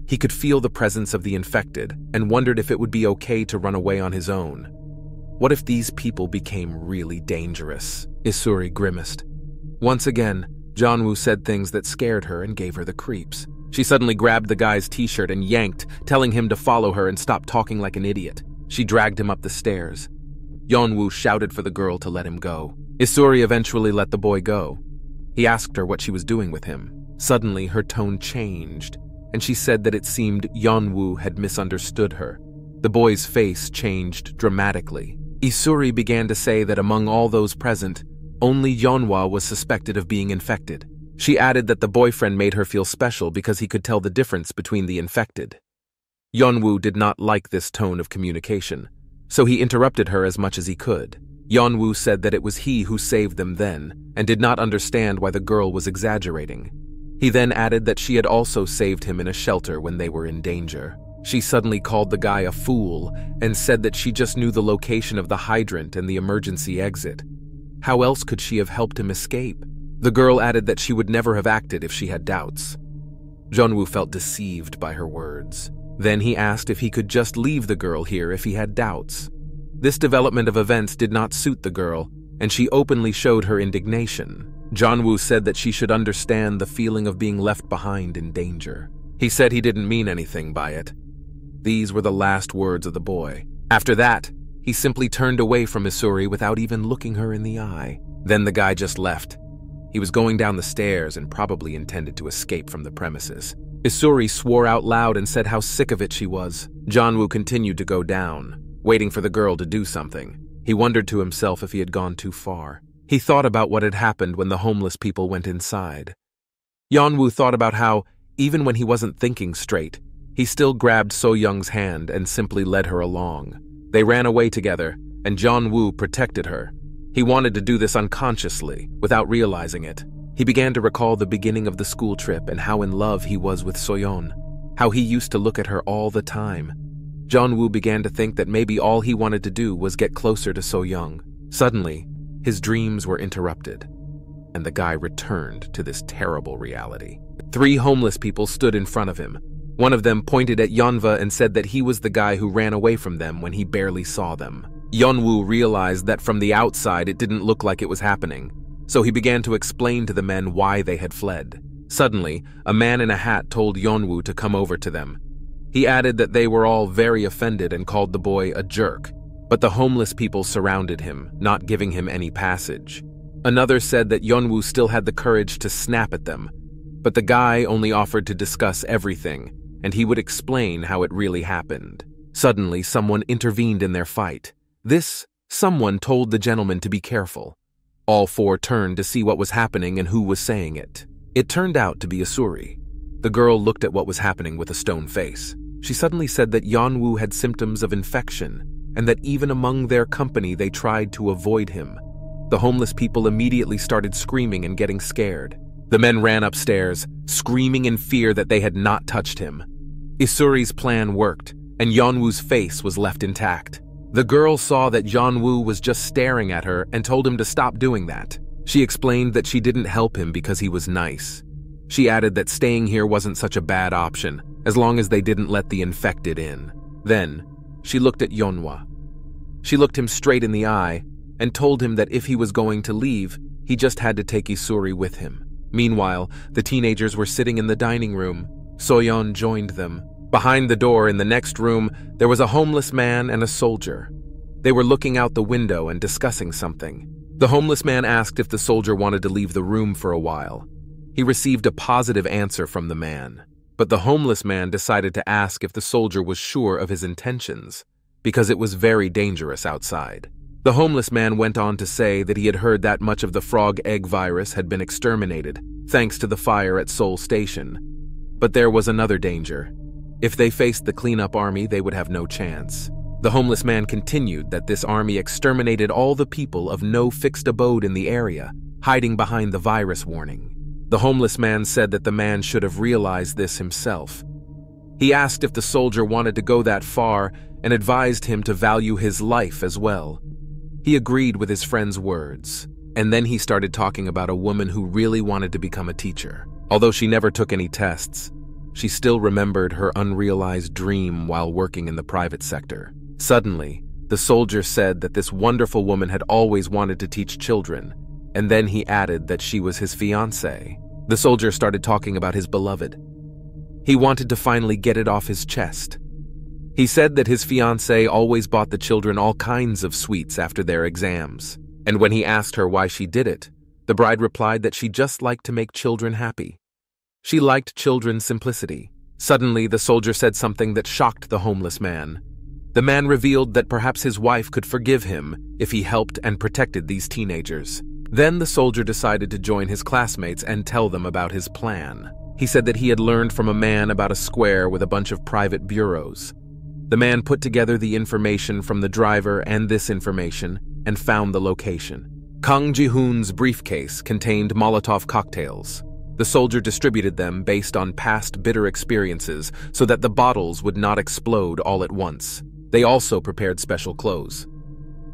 He could feel the presence of the infected and wondered if it would be okay to run away on his own. What if these people became really dangerous? Isuri grimaced. Once again, Yeon-woo said things that scared her and gave her the creeps. She suddenly grabbed the guy's t-shirt and yanked, telling him to follow her and stop talking like an idiot. She dragged him up the stairs. Yeon-woo shouted for the girl to let him go. Isuri eventually let the boy go. He asked her what she was doing with him. Suddenly, her tone changed, and she said that it seemed Yeon-woo had misunderstood her. The boy's face changed dramatically. Isuri began to say that among all those present, only Yeonwoo was suspected of being infected. She added that the boyfriend made her feel special because he could tell the difference between the infected. Yeonwoo did not like this tone of communication, so he interrupted her as much as he could. Yeonwoo said that it was he who saved them then, and did not understand why the girl was exaggerating. He then added that she had also saved him in a shelter when they were in danger. She suddenly called the guy a fool and said that she just knew the location of the hydrant and the emergency exit. How else could she have helped him escape? The girl added that she would never have acted if she had doubts. Yeonwoo felt deceived by her words. Then he asked if he could just leave the girl here if he had doubts. This development of events did not suit the girl, and she openly showed her indignation. Yeonwoo said that she should understand the feeling of being left behind in danger. He said he didn't mean anything by it. These were the last words of the boy. After that, he simply turned away from Isuri without even looking her in the eye. Then the guy just left. He was going down the stairs and probably intended to escape from the premises. Isuri swore out loud and said how sick of it she was. Yeonwoo continued to go down, waiting for the girl to do something. He wondered to himself if he had gone too far. He thought about what had happened when the homeless people went inside. Yeonwoo thought about how, even when he wasn't thinking straight, he still grabbed So-young's hand and simply led her along. They ran away together, and Yeon-woo protected her. He wanted to do this unconsciously, without realizing it. He began to recall the beginning of the school trip and how in love he was with Soyon, how he used to look at her all the time. Yeon-woo began to think that maybe all he wanted to do was get closer to Soyoung. Suddenly, his dreams were interrupted, and the guy returned to this terrible reality. 3 homeless people stood in front of him. One of them pointed at Yeonwoo and said that he was the guy who ran away from them when he barely saw them. Yeon-woo realized that from the outside it didn't look like it was happening, so he began to explain to the men why they had fled. Suddenly, a man in a hat told Yeon-woo to come over to them. He added that they were all very offended and called the boy a jerk, but the homeless people surrounded him, not giving him any passage. Another said that Yeon-woo still had the courage to snap at them, but the guy only offered to discuss everything, and he would explain how it really happened. Suddenly, someone intervened in their fight. This someone told the gentleman to be careful. All 4 turned to see what was happening and who was saying it. It turned out to be Isuri. The girl looked at what was happening with a stone face. She suddenly said that Yeon-woo had symptoms of infection, and that even among their company they tried to avoid him. The homeless people immediately started screaming and getting scared. The men ran upstairs, screaming in fear that they had not touched him. Isuri's plan worked, and Yeon-woo's face was left intact. The girl saw that Yeon-woo was just staring at her and told him to stop doing that. She explained that she didn't help him because he was nice. She added that staying here wasn't such a bad option, as long as they didn't let the infected in. Then, she looked at Yeonwoo. She looked him straight in the eye and told him that if he was going to leave, he just had to take Isuri with him. Meanwhile, the teenagers were sitting in the dining room. Soyon joined them. Behind the door in the next room, there was a homeless man and a soldier. They were looking out the window and discussing something. The homeless man asked if the soldier wanted to leave the room for a while. He received a positive answer from the man, but the homeless man decided to ask if the soldier was sure of his intentions, because it was very dangerous outside. The homeless man went on to say that he had heard that much of the frog egg virus had been exterminated, thanks to the fire at Seoul Station. But there was another danger. If they faced the cleanup army, they would have no chance. The homeless man continued that this army exterminated all the people of no fixed abode in the area, hiding behind the virus warning. The homeless man said that the man should have realized this himself. He asked if the soldier wanted to go that far and advised him to value his life as well. He agreed with his friend's words, and then he started talking about a woman who really wanted to become a teacher. Although she never took any tests, she still remembered her unrealized dream while working in the private sector. Suddenly, the soldier said that this wonderful woman had always wanted to teach children, and then he added that she was his fiancée. The soldier started talking about his beloved. He wanted to finally get it off his chest. He said that his fiancée always bought the children all kinds of sweets after their exams, and when he asked her why she did it, the bride replied that she just liked to make children happy. She liked children's simplicity. Suddenly, the soldier said something that shocked the homeless man. The man revealed that perhaps his wife could forgive him if he helped and protected these teenagers. Then the soldier decided to join his classmates and tell them about his plan. He said that he had learned from a man about a square with a bunch of private bureaus. The man put together the information from the driver and this information and found the location. Kang Ji-hoon's briefcase contained Molotov cocktails. The soldier distributed them based on past bitter experiences so that the bottles would not explode all at once. They also prepared special clothes.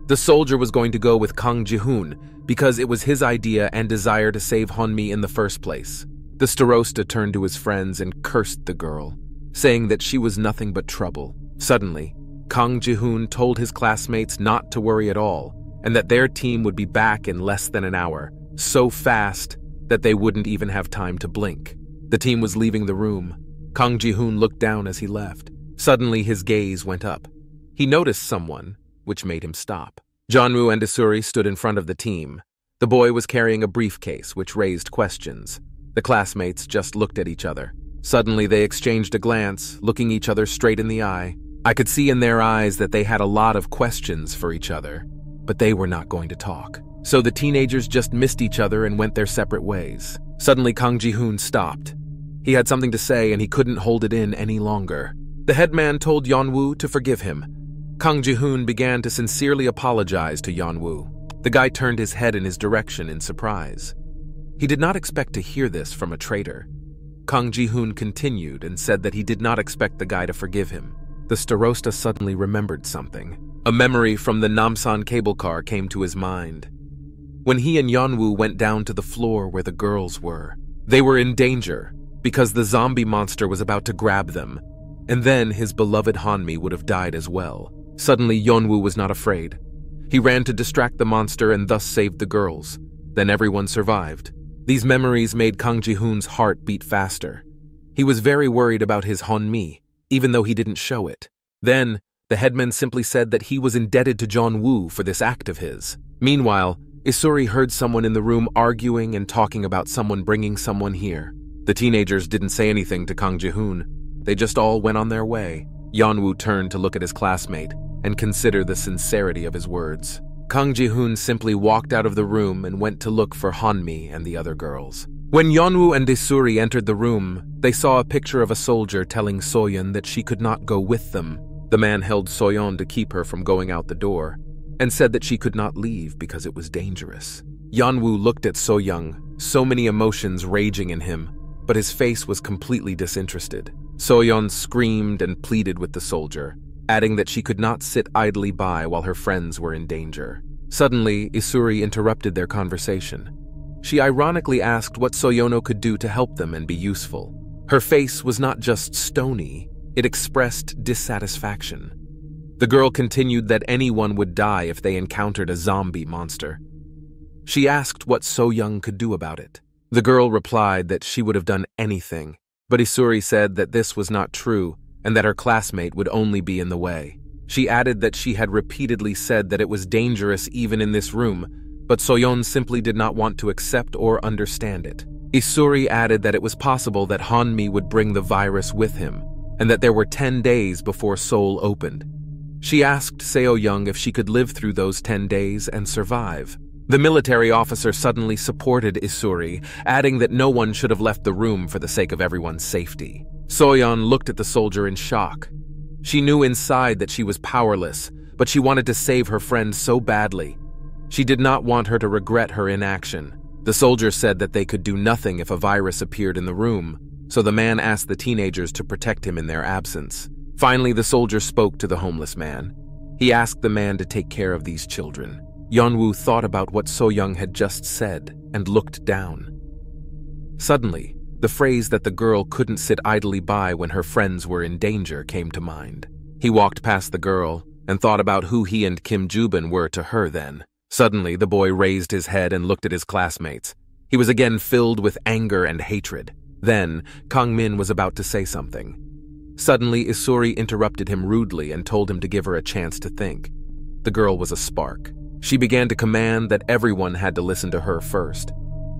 The soldier was going to go with Kang Ji-hoon because it was his idea and desire to save Honmi in the first place. The starosta turned to his friends and cursed the girl, saying that she was nothing but trouble. Suddenly, Kang Ji-hoon told his classmates not to worry at all and that their team would be back in less than an hour, so fast that they wouldn't even have time to blink. The team was leaving the room. Kang Ji-hoon looked down as he left. Suddenly, his gaze went up. He noticed someone, which made him stop. Yeon-woo and Isuri stood in front of the team. The boy was carrying a briefcase, which raised questions. The classmates just looked at each other. Suddenly, they exchanged a glance, looking each other straight in the eye. I could see in their eyes that they had a lot of questions for each other, but they were not going to talk. So the teenagers just missed each other and went their separate ways. Suddenly, Kang Ji-hoon stopped. He had something to say and he couldn't hold it in any longer. The headman told Yeon-woo to forgive him. Kang Ji-hoon began to sincerely apologize to Yeon-woo. The guy turned his head in his direction in surprise. He did not expect to hear this from a traitor. Kang Ji-hoon continued and said that he did not expect the guy to forgive him. The starosta suddenly remembered something. A memory from the Namsan cable car came to his mind. When he and Yeon-woo went down to the floor where the girls were, they were in danger because the zombie monster was about to grab them, and then his beloved Hanmi would have died as well. Suddenly, Yeon-woo was not afraid. He ran to distract the monster and thus saved the girls. Then everyone survived. These memories made Kang Ji-hoon's heart beat faster. He was very worried about his Hanmi, even though he didn't show it. Then, the headman simply said that he was indebted to Yeon-woo for this act of his. Meanwhile, Isuri heard someone in the room arguing and talking about someone bringing someone here. The teenagers didn't say anything to Kang Ji-hoon. They just all went on their way. Yeon-woo turned to look at his classmate and consider the sincerity of his words. Kang Ji-hoon simply walked out of the room and went to look for Hanmi and the other girls. When Yeon-woo and Isuri entered the room, they saw a picture of a soldier telling Soyon that she could not go with them. The man held Soyon to keep her from going out the door and said that she could not leave because it was dangerous. Yeon-woo looked at Soyoung, so many emotions raging in him, but his face was completely disinterested. Soyon screamed and pleaded with the soldier, adding that she could not sit idly by while her friends were in danger. Suddenly, Isuri interrupted their conversation. She ironically asked what Soyono could do to help them and be useful. Her face was not just stony, it expressed dissatisfaction. The girl continued that anyone would die if they encountered a zombie monster. She asked what Soyoung could do about it. The girl replied that she would have done anything, but Isuri said that this was not true and that her classmate would only be in the way. She added that she had repeatedly said that it was dangerous even in this room, but Soyon simply did not want to accept or understand it. Isuri added that it was possible that Hanmi would bring the virus with him, and that there were 10 days before Seoul opened. She asked Seo-young if she could live through those 10 days and survive. The military officer suddenly supported Isuri, adding that no one should have left the room for the sake of everyone's safety. Soyeon looked at the soldier in shock. She knew inside that she was powerless, but she wanted to save her friend so badly. She did not want her to regret her inaction. The soldier said that they could do nothing if a virus appeared in the room, so the man asked the teenagers to protect him in their absence. Finally, the soldier spoke to the homeless man. He asked the man to take care of these children. Yeon-woo thought about what Soyoung had just said and looked down. Suddenly, the phrase that the girl couldn't sit idly by when her friends were in danger came to mind. He walked past the girl and thought about who he and Kim Jubin were to her then. Suddenly, the boy raised his head and looked at his classmates. He was again filled with anger and hatred. Then, Kang Min was about to say something. Suddenly, Isuri interrupted him rudely and told him to give her a chance to think. The girl was a spark. She began to command that everyone had to listen to her first.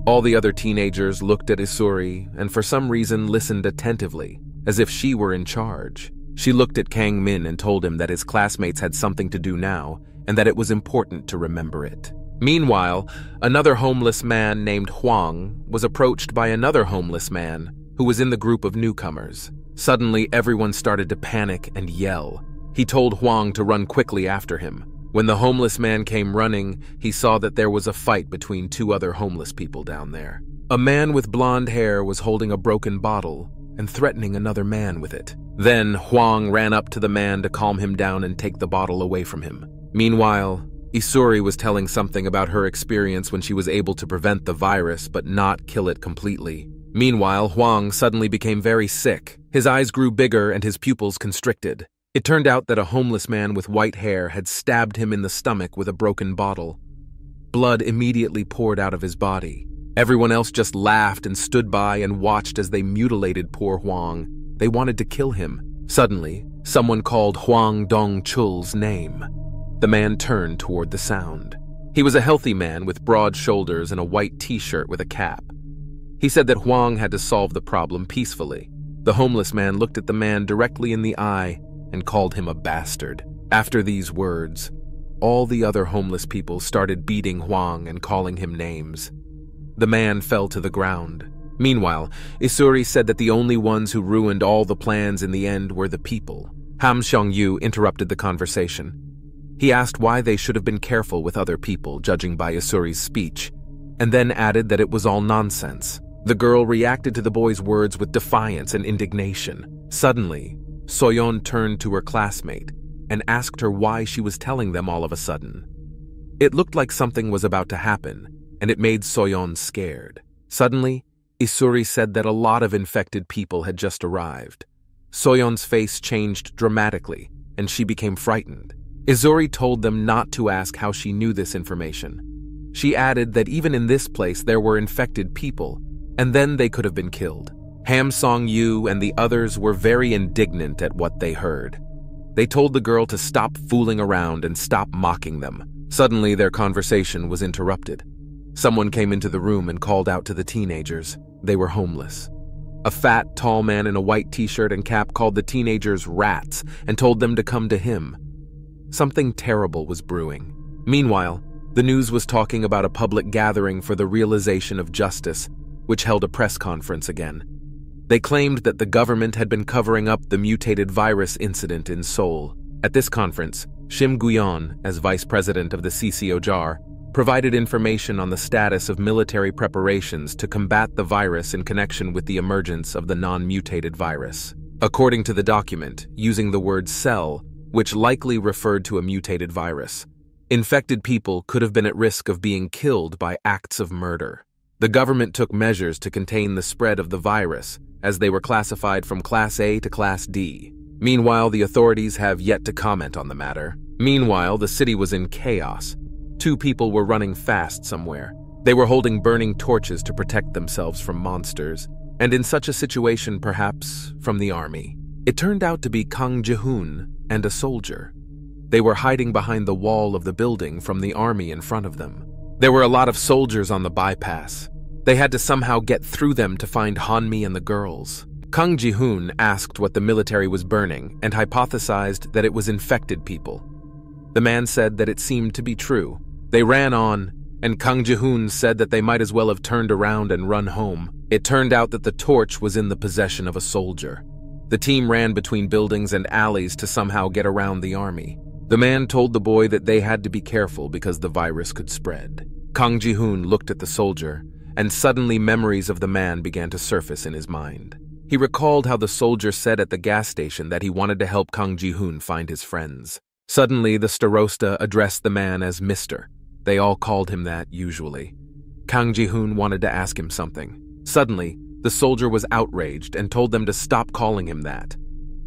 All the other teenagers looked at Isuri and for some reason listened attentively, as if she were in charge. She looked at Kang Min and told him that his classmates had something to do now and that it was important to remember it. Meanwhile, another homeless man named Hwang was approached by another homeless man who was in the group of newcomers. Suddenly, everyone started to panic and yell. He told Hwang to run quickly after him. When the homeless man came running, he saw that there was a fight between two other homeless people down there. A man with blonde hair was holding a broken bottle and threatening another man with it. Then Hwang ran up to the man to calm him down and take the bottle away from him. Meanwhile, Isuri was telling something about her experience when she was able to prevent the virus but not kill it completely. Meanwhile, Hwang suddenly became very sick. His eyes grew bigger and his pupils constricted. It turned out that a homeless man with white hair had stabbed him in the stomach with a broken bottle. Blood immediately poured out of his body. Everyone else just laughed and stood by and watched as they mutilated poor Hwang. They wanted to kill him. Suddenly, someone called Hwang Dong-chul's name. The man turned toward the sound. He was a healthy man with broad shoulders and a white t-shirt with a cap. He said that Hwang had to solve the problem peacefully. The homeless man looked at the man directly in the eye and called him a bastard. After these words, all the other homeless people started beating Hwang and calling him names. The man fell to the ground. Meanwhile, Isuri said that the only ones who ruined all the plans in the end were the people. Ham Seong-yu interrupted the conversation. He asked why they should have been careful with other people, judging by Isuri's speech, and then added that it was all nonsense. The girl reacted to the boy's words with defiance and indignation. Suddenly, Soyon turned to her classmate and asked her why she was telling them all of a sudden. It looked like something was about to happen, and it made Soyon scared. Suddenly, Isuri said that a lot of infected people had just arrived. Soyon's face changed dramatically, and she became frightened. Isuri told them not to ask how she knew this information. She added that even in this place there were infected people, and then they could have been killed. Ham Song-yu and the others were very indignant at what they heard. They told the girl to stop fooling around and stop mocking them. Suddenly, their conversation was interrupted. Someone came into the room and called out to the teenagers. They were homeless. A fat, tall man in a white t-shirt and cap called the teenagers rats and told them to come to him. Something terrible was brewing. Meanwhile, the news was talking about a public gathering for the realization of justice, which held a press conference again. They claimed that the government had been covering up the mutated virus incident in Seoul. At this conference, Shim Guyon, as vice president of the CCOJAR, provided information on the status of military preparations to combat the virus in connection with the emergence of the non-mutated virus. According to the document, using the word cell, which likely referred to a mutated virus, infected people could have been at risk of being killed by acts of murder. The government took measures to contain the spread of the virus, as they were classified from Class A to Class D. Meanwhile, the authorities have yet to comment on the matter. Meanwhile, the city was in chaos. 2 people were running fast somewhere. They were holding burning torches to protect themselves from monsters, and in such a situation, perhaps, from the army. It turned out to be Kang Ji-hoon and a soldier. They were hiding behind the wall of the building from the army in front of them. There were a lot of soldiers on the bypass. They had to somehow get through them to find Hanmi and the girls. Kang Ji-hoon asked what the military was burning and hypothesized that it was infected people. The man said that it seemed to be true. They ran on, and Kang Ji-hoon said that they might as well have turned around and run home. It turned out that the torch was in the possession of a soldier. The team ran between buildings and alleys to somehow get around the army. The man told the boy that they had to be careful because the virus could spread. Kang Ji-hoon looked at the soldier, and suddenly memories of the man began to surface in his mind. He recalled how the soldier said at the gas station that he wanted to help Kang Ji-hoon find his friends. Suddenly, the starosta addressed the man as Mr. They all called him that, usually. Kang Ji-hoon wanted to ask him something. Suddenly, the soldier was outraged and told them to stop calling him that,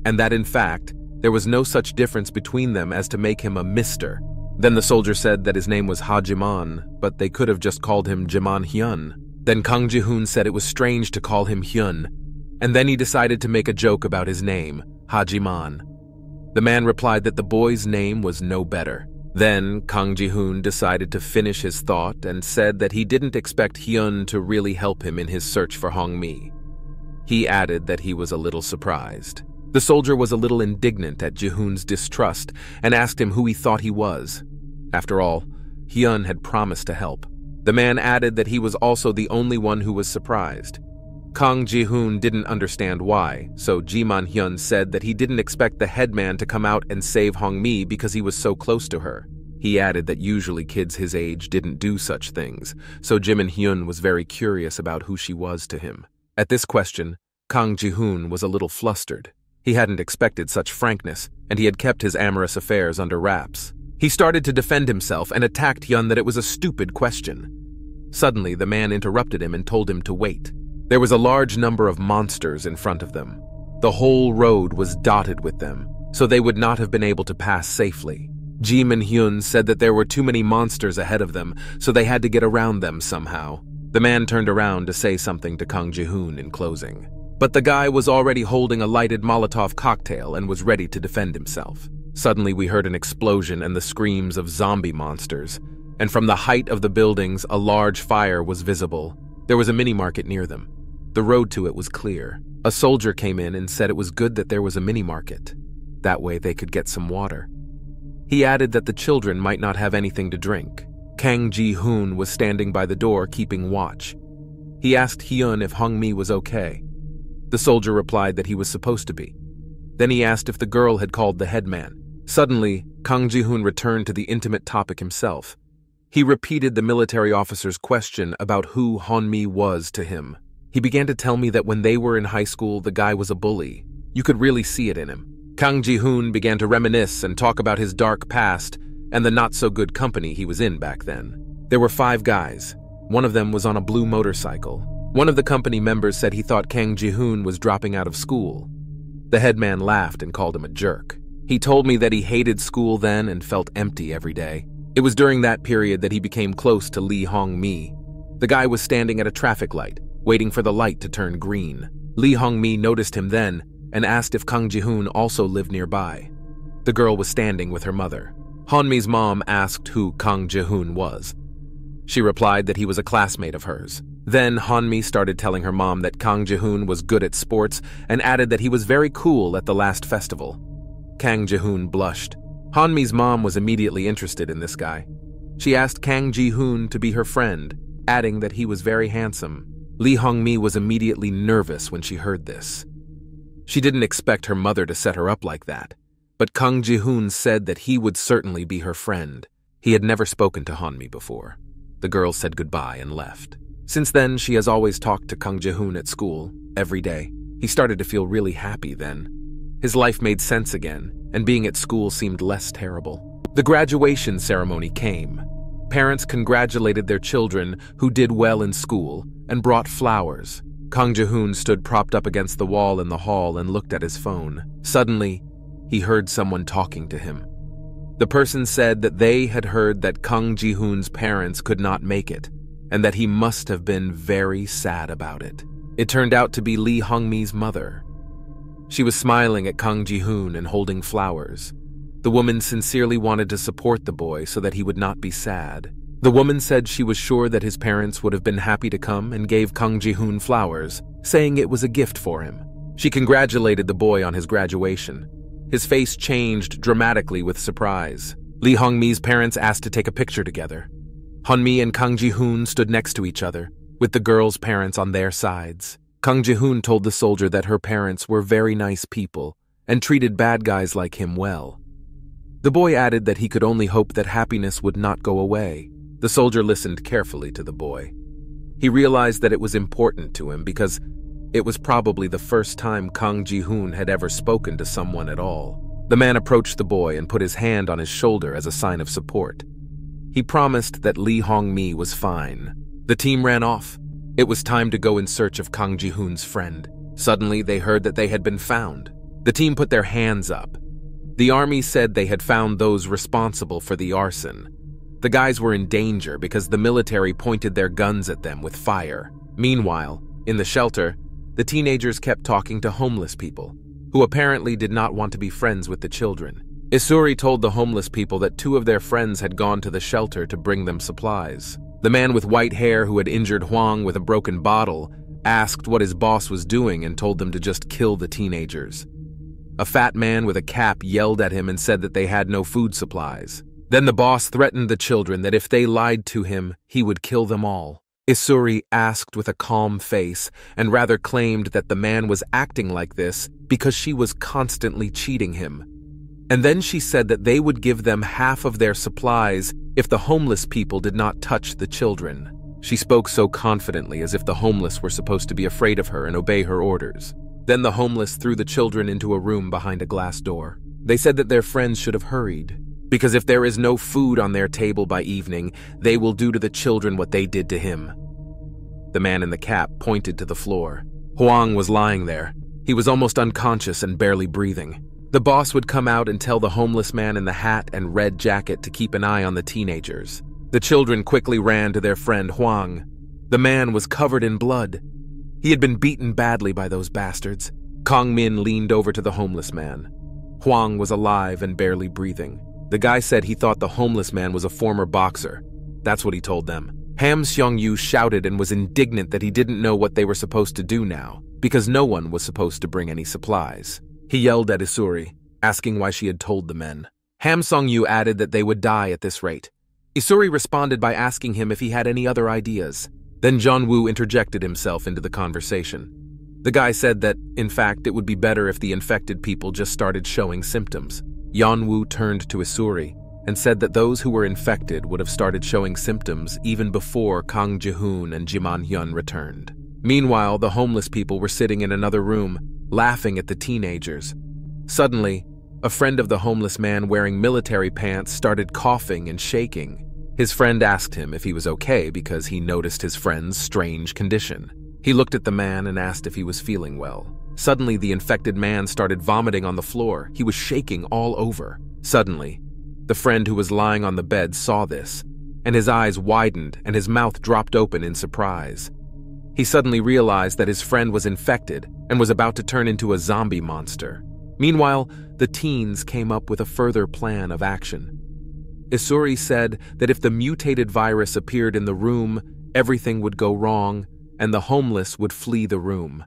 and that in fact, there was no such difference between them as to make him a Mr. Then the soldier said that his name was Ha Jiman, but they could have just called him Jiman Hyun. Then Kang Ji-hoon said it was strange to call him Hyun, and then he decided to make a joke about his name, Ha Jiman. The man replied that the boy's name was no better. Then Kang Ji-hoon decided to finish his thought and said that he didn't expect Hyun to really help him in his search for Hongmi. He added that he was a little surprised. The soldier was a little indignant at Ji-hoon's distrust and asked him who he thought he was. After all, Hyun had promised to help. The man added that he was also the only one who was surprised. Kang Ji-hoon didn't understand why, so Jiman Hyun said that he didn't expect the headman to come out and save Hongmi because he was so close to her. He added that usually kids his age didn't do such things, so Jimin Hyun was very curious about who she was to him. At this question, Kang Ji-hoon was a little flustered. He hadn't expected such frankness, and he had kept his amorous affairs under wraps. He started to defend himself and attacked Hyun that it was a stupid question. Suddenly, the man interrupted him and told him to wait. There was a large number of monsters in front of them. The whole road was dotted with them, so they would not have been able to pass safely. Jimin Hyun said that there were too many monsters ahead of them, so they had to get around them somehow. The man turned around to say something to Kang Ji-hoon in closing. But the guy was already holding a lighted Molotov cocktail and was ready to defend himself. Suddenly we heard an explosion and the screams of zombie monsters, and from the height of the buildings a large fire was visible. There was a mini-market near them. The road to it was clear. A soldier came in and said it was good that there was a mini-market. That way they could get some water. He added that the children might not have anything to drink. Kang Ji-hoon was standing by the door keeping watch. He asked Hyun if Hongmi was okay. The soldier replied that he was supposed to be. Then he asked if the girl had called the headman. Suddenly, Kang Ji-hoon returned to the intimate topic himself. He repeated the military officer's question about who Yeon-mi was to him. He began to tell me that when they were in high school, the guy was a bully. You could really see it in him. Kang Ji-hoon began to reminisce and talk about his dark past and the not-so-good company he was in back then. There were 5 guys. One of them was on a blue motorcycle. One of the company members said he thought Kang Ji-hoon was dropping out of school. The headman laughed and called him a jerk. He told me that he hated school then and felt empty every day. It was during that period that he became close to Lee Hong-mi. The guy was standing at a traffic light, waiting for the light to turn green. Lee Hong-mi noticed him then and asked if Kang Ji-hoon also lived nearby. The girl was standing with her mother. Yeon-mi's mom asked who Kang Ji-hoon was. She replied that he was a classmate of hers. Then Yeon-mi started telling her mom that Kang Ji-hoon was good at sports and added that he was very cool at the last festival. Kang Ji-hoon blushed. Yeon-mi's mom was immediately interested in this guy. She asked Kang Ji-hoon to be her friend, adding that he was very handsome. Lee Hong-mi was immediately nervous when she heard this. She didn't expect her mother to set her up like that, but Kang Ji-hoon said that he would certainly be her friend. He had never spoken to Yeon-mi before. The girl said goodbye and left. Since then, she has always talked to Kang Ji-hoon at school, every day. He started to feel really happy then. His life made sense again, and being at school seemed less terrible. The graduation ceremony came. Parents congratulated their children who did well in school and brought flowers. Kang Ji-hoon stood propped up against the wall in the hall and looked at his phone. Suddenly, he heard someone talking to him. The person said that they had heard that Kang Ji-hoon's parents could not make it, and that he must have been very sad about it. It turned out to be Lee Hong-mi's mother. She was smiling at Kang Ji-hoon and holding flowers. The woman sincerely wanted to support the boy so that he would not be sad. The woman said she was sure that his parents would have been happy to come and gave Kang Ji-hoon flowers, saying it was a gift for him. She congratulated the boy on his graduation. His face changed dramatically with surprise. Lee Hong-mi's parents asked to take a picture together. Yeon-mi and Kang Ji-hoon stood next to each other, with the girl's parents on their sides. Kang Ji-hoon told the soldier that her parents were very nice people and treated bad guys like him well. The boy added that he could only hope that happiness would not go away. The soldier listened carefully to the boy. He realized that it was important to him because it was probably the first time Kang Ji-hoon had ever spoken to someone at all. The man approached the boy and put his hand on his shoulder as a sign of support. He promised that Lee Hong-mi was fine. The team ran off. It was time to go in search of Kang Ji-hoon's friend. Suddenly, they heard that they had been found. The team put their hands up. The army said they had found those responsible for the arson. The guys were in danger because the military pointed their guns at them with fire. Meanwhile, in the shelter, the teenagers kept talking to homeless people, who apparently did not want to be friends with the children. Isuri told the homeless people that 2 of their friends had gone to the shelter to bring them supplies. The man with white hair who had injured Hwang with a broken bottle asked what his boss was doing and told them to just kill the teenagers. A fat man with a cap yelled at him and said that they had no food supplies. Then the boss threatened the children that if they lied to him, he would kill them all. Isuri asked with a calm face and rather claimed that the man was acting like this because she was constantly cheating him. And then she said that they would give them half of their supplies if the homeless people did not touch the children. She spoke so confidently as if the homeless were supposed to be afraid of her and obey her orders. Then the homeless threw the children into a room behind a glass door. They said that their friends should have hurried, because if there is no food on their table by evening, they will do to the children what they did to him. The man in the cap pointed to the floor. Hwang was lying there. He was almost unconscious and barely breathing. The boss would come out and tell the homeless man in the hat and red jacket to keep an eye on the teenagers. The children quickly ran to their friend Hwang. The man was covered in blood. He had been beaten badly by those bastards. Kang Min leaned over to the homeless man. Hwang was alive and barely breathing. The guy said he thought the homeless man was a former boxer. That's what he told them. Ham Seong-yu shouted and was indignant that he didn't know what they were supposed to do now, because no one was supposed to bring any supplies. He yelled at Isuri, asking why she had told the men. Ham Seong-yu added that they would die at this rate. Isuri responded by asking him if he had any other ideas. Then Yeon-woo interjected himself into the conversation. The guy said that, in fact, it would be better if the infected people just started showing symptoms. Yeon-woo turned to Isuri and said that those who were infected would have started showing symptoms even before Kang Ji-hoon and Jiman-hyun returned. Meanwhile, the homeless people were sitting in another room, laughing at the teenagers. Suddenly, a friend of the homeless man wearing military pants started coughing and shaking. His friend asked him if he was okay because he noticed his friend's strange condition. He looked at the man and asked if he was feeling well. Suddenly, the infected man started vomiting on the floor. He was shaking all over. Suddenly, the friend who was lying on the bed saw this, and his eyes widened and his mouth dropped open in surprise. He suddenly realized that his friend was infected and was about to turn into a zombie monster. Meanwhile, the teens came up with a further plan of action. Isuri said that if the mutated virus appeared in the room, everything would go wrong and the homeless would flee the room.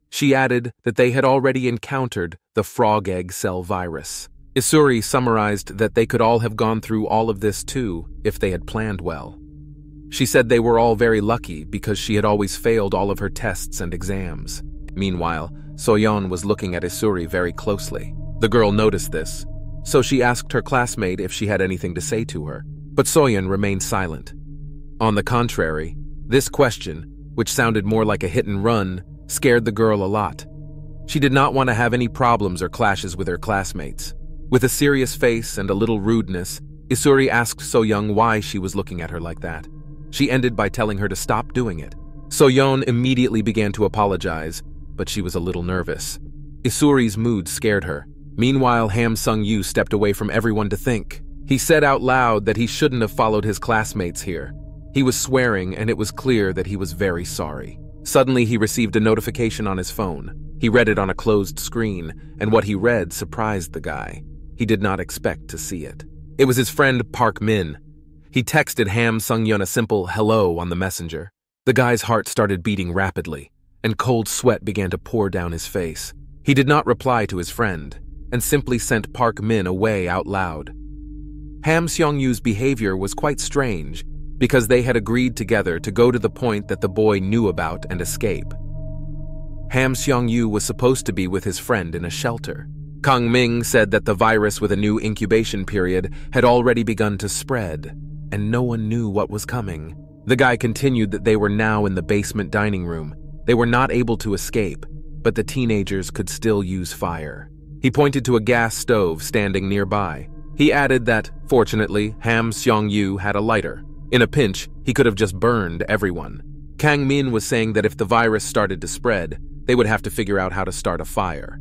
She added that they had already encountered the frog egg cell virus. Isuri summarized that they could all have gone through all of this too if they had planned well. She said they were all very lucky because she had always failed all of her tests and exams. Meanwhile, Soyon was looking at Isuri very closely. The girl noticed this, so she asked her classmate if she had anything to say to her, but Soyon remained silent. On the contrary, this question, which sounded more like a hit and run, scared the girl a lot. She did not want to have any problems or clashes with her classmates. With a serious face and a little rudeness, Isuri asked Soyoung why she was looking at her like that. She ended by telling her to stop doing it. Soyeon immediately began to apologize, but she was a little nervous. Isuri's mood scared her. Meanwhile, Ham Sung-yu stepped away from everyone to think. He said out loud that he shouldn't have followed his classmates here. He was swearing, and it was clear that he was very sorry. Suddenly, he received a notification on his phone. He read it on a closed screen, and what he read surprised the guy. He did not expect to see it. It was his friend Park Min. He texted Ham Sung-yeon a simple hello on the messenger. The guy's heart started beating rapidly, and cold sweat began to pour down his face. He did not reply to his friend, and simply sent Park Min away out loud. Ham Seong-yu's behavior was quite strange, because they had agreed together to go to the point that the boy knew about and escape. Ham Seong-yu was supposed to be with his friend in a shelter. Kang Ming said that the virus with a new incubation period had already begun to spread, and no one knew what was coming. The guy continued that they were now in the basement dining room. They were not able to escape, but the teenagers could still use fire. He pointed to a gas stove standing nearby. He added that, fortunately, Ham Seong-yu had a lighter. In a pinch, he could have just burned everyone. Kang Min was saying that if the virus started to spread, they would have to figure out how to start a fire.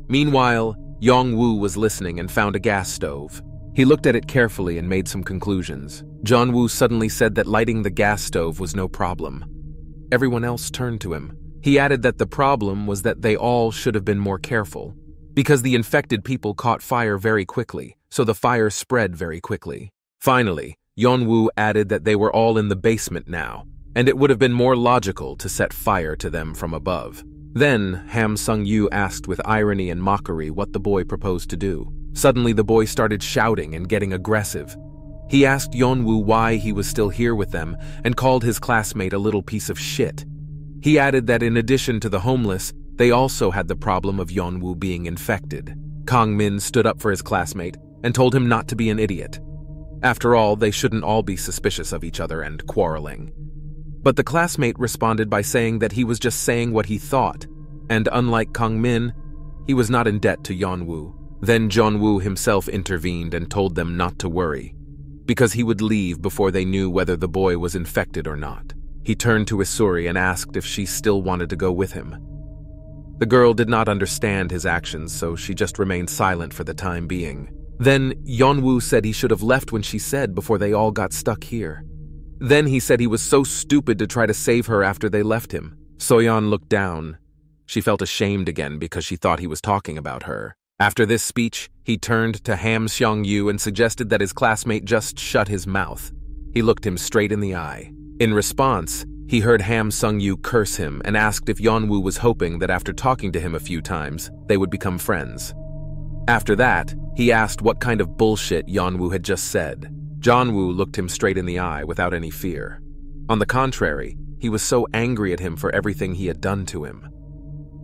Meanwhile, Yeon-woo was listening and found a gas stove. He looked at it carefully and made some conclusions. Yeon-woo suddenly said that lighting the gas stove was no problem. Everyone else turned to him. He added that the problem was that they all should have been more careful, because the infected people caught fire very quickly, so the fire spread very quickly. Finally, Yeon-woo added that they were all in the basement now, and it would have been more logical to set fire to them from above. Then, Ham Sung-yu asked with irony and mockery what the boy proposed to do. Suddenly, the boy started shouting and getting aggressive. He asked Yeon-woo why he was still here with them and called his classmate a little piece of shit. He added that in addition to the homeless, they also had the problem of Yeon-woo being infected. Kang Min stood up for his classmate and told him not to be an idiot. After all, they shouldn't all be suspicious of each other and quarreling. But the classmate responded by saying that he was just saying what he thought, and unlike Kang Min, he was not in debt to Yeon-woo. Then Yeon-woo himself intervened and told them not to worry, because he would leave before they knew whether the boy was infected or not. He turned to Isuri and asked if she still wanted to go with him. The girl did not understand his actions, so she just remained silent for the time being. Then Yeon-woo said he should have left when she said before they all got stuck here. Then he said he was so stupid to try to save her after they left him. Soyeon looked down. She felt ashamed again because she thought he was talking about her. After this speech, he turned to Ham Seong-yu and suggested that his classmate just shut his mouth. He looked him straight in the eye. In response, he heard Ham Sung-yu curse him and asked if Yeon-woo was hoping that after talking to him a few times, they would become friends. After that, he asked what kind of bullshit Yeon-woo had just said. Yeon-woo looked him straight in the eye without any fear. On the contrary, he was so angry at him for everything he had done to him.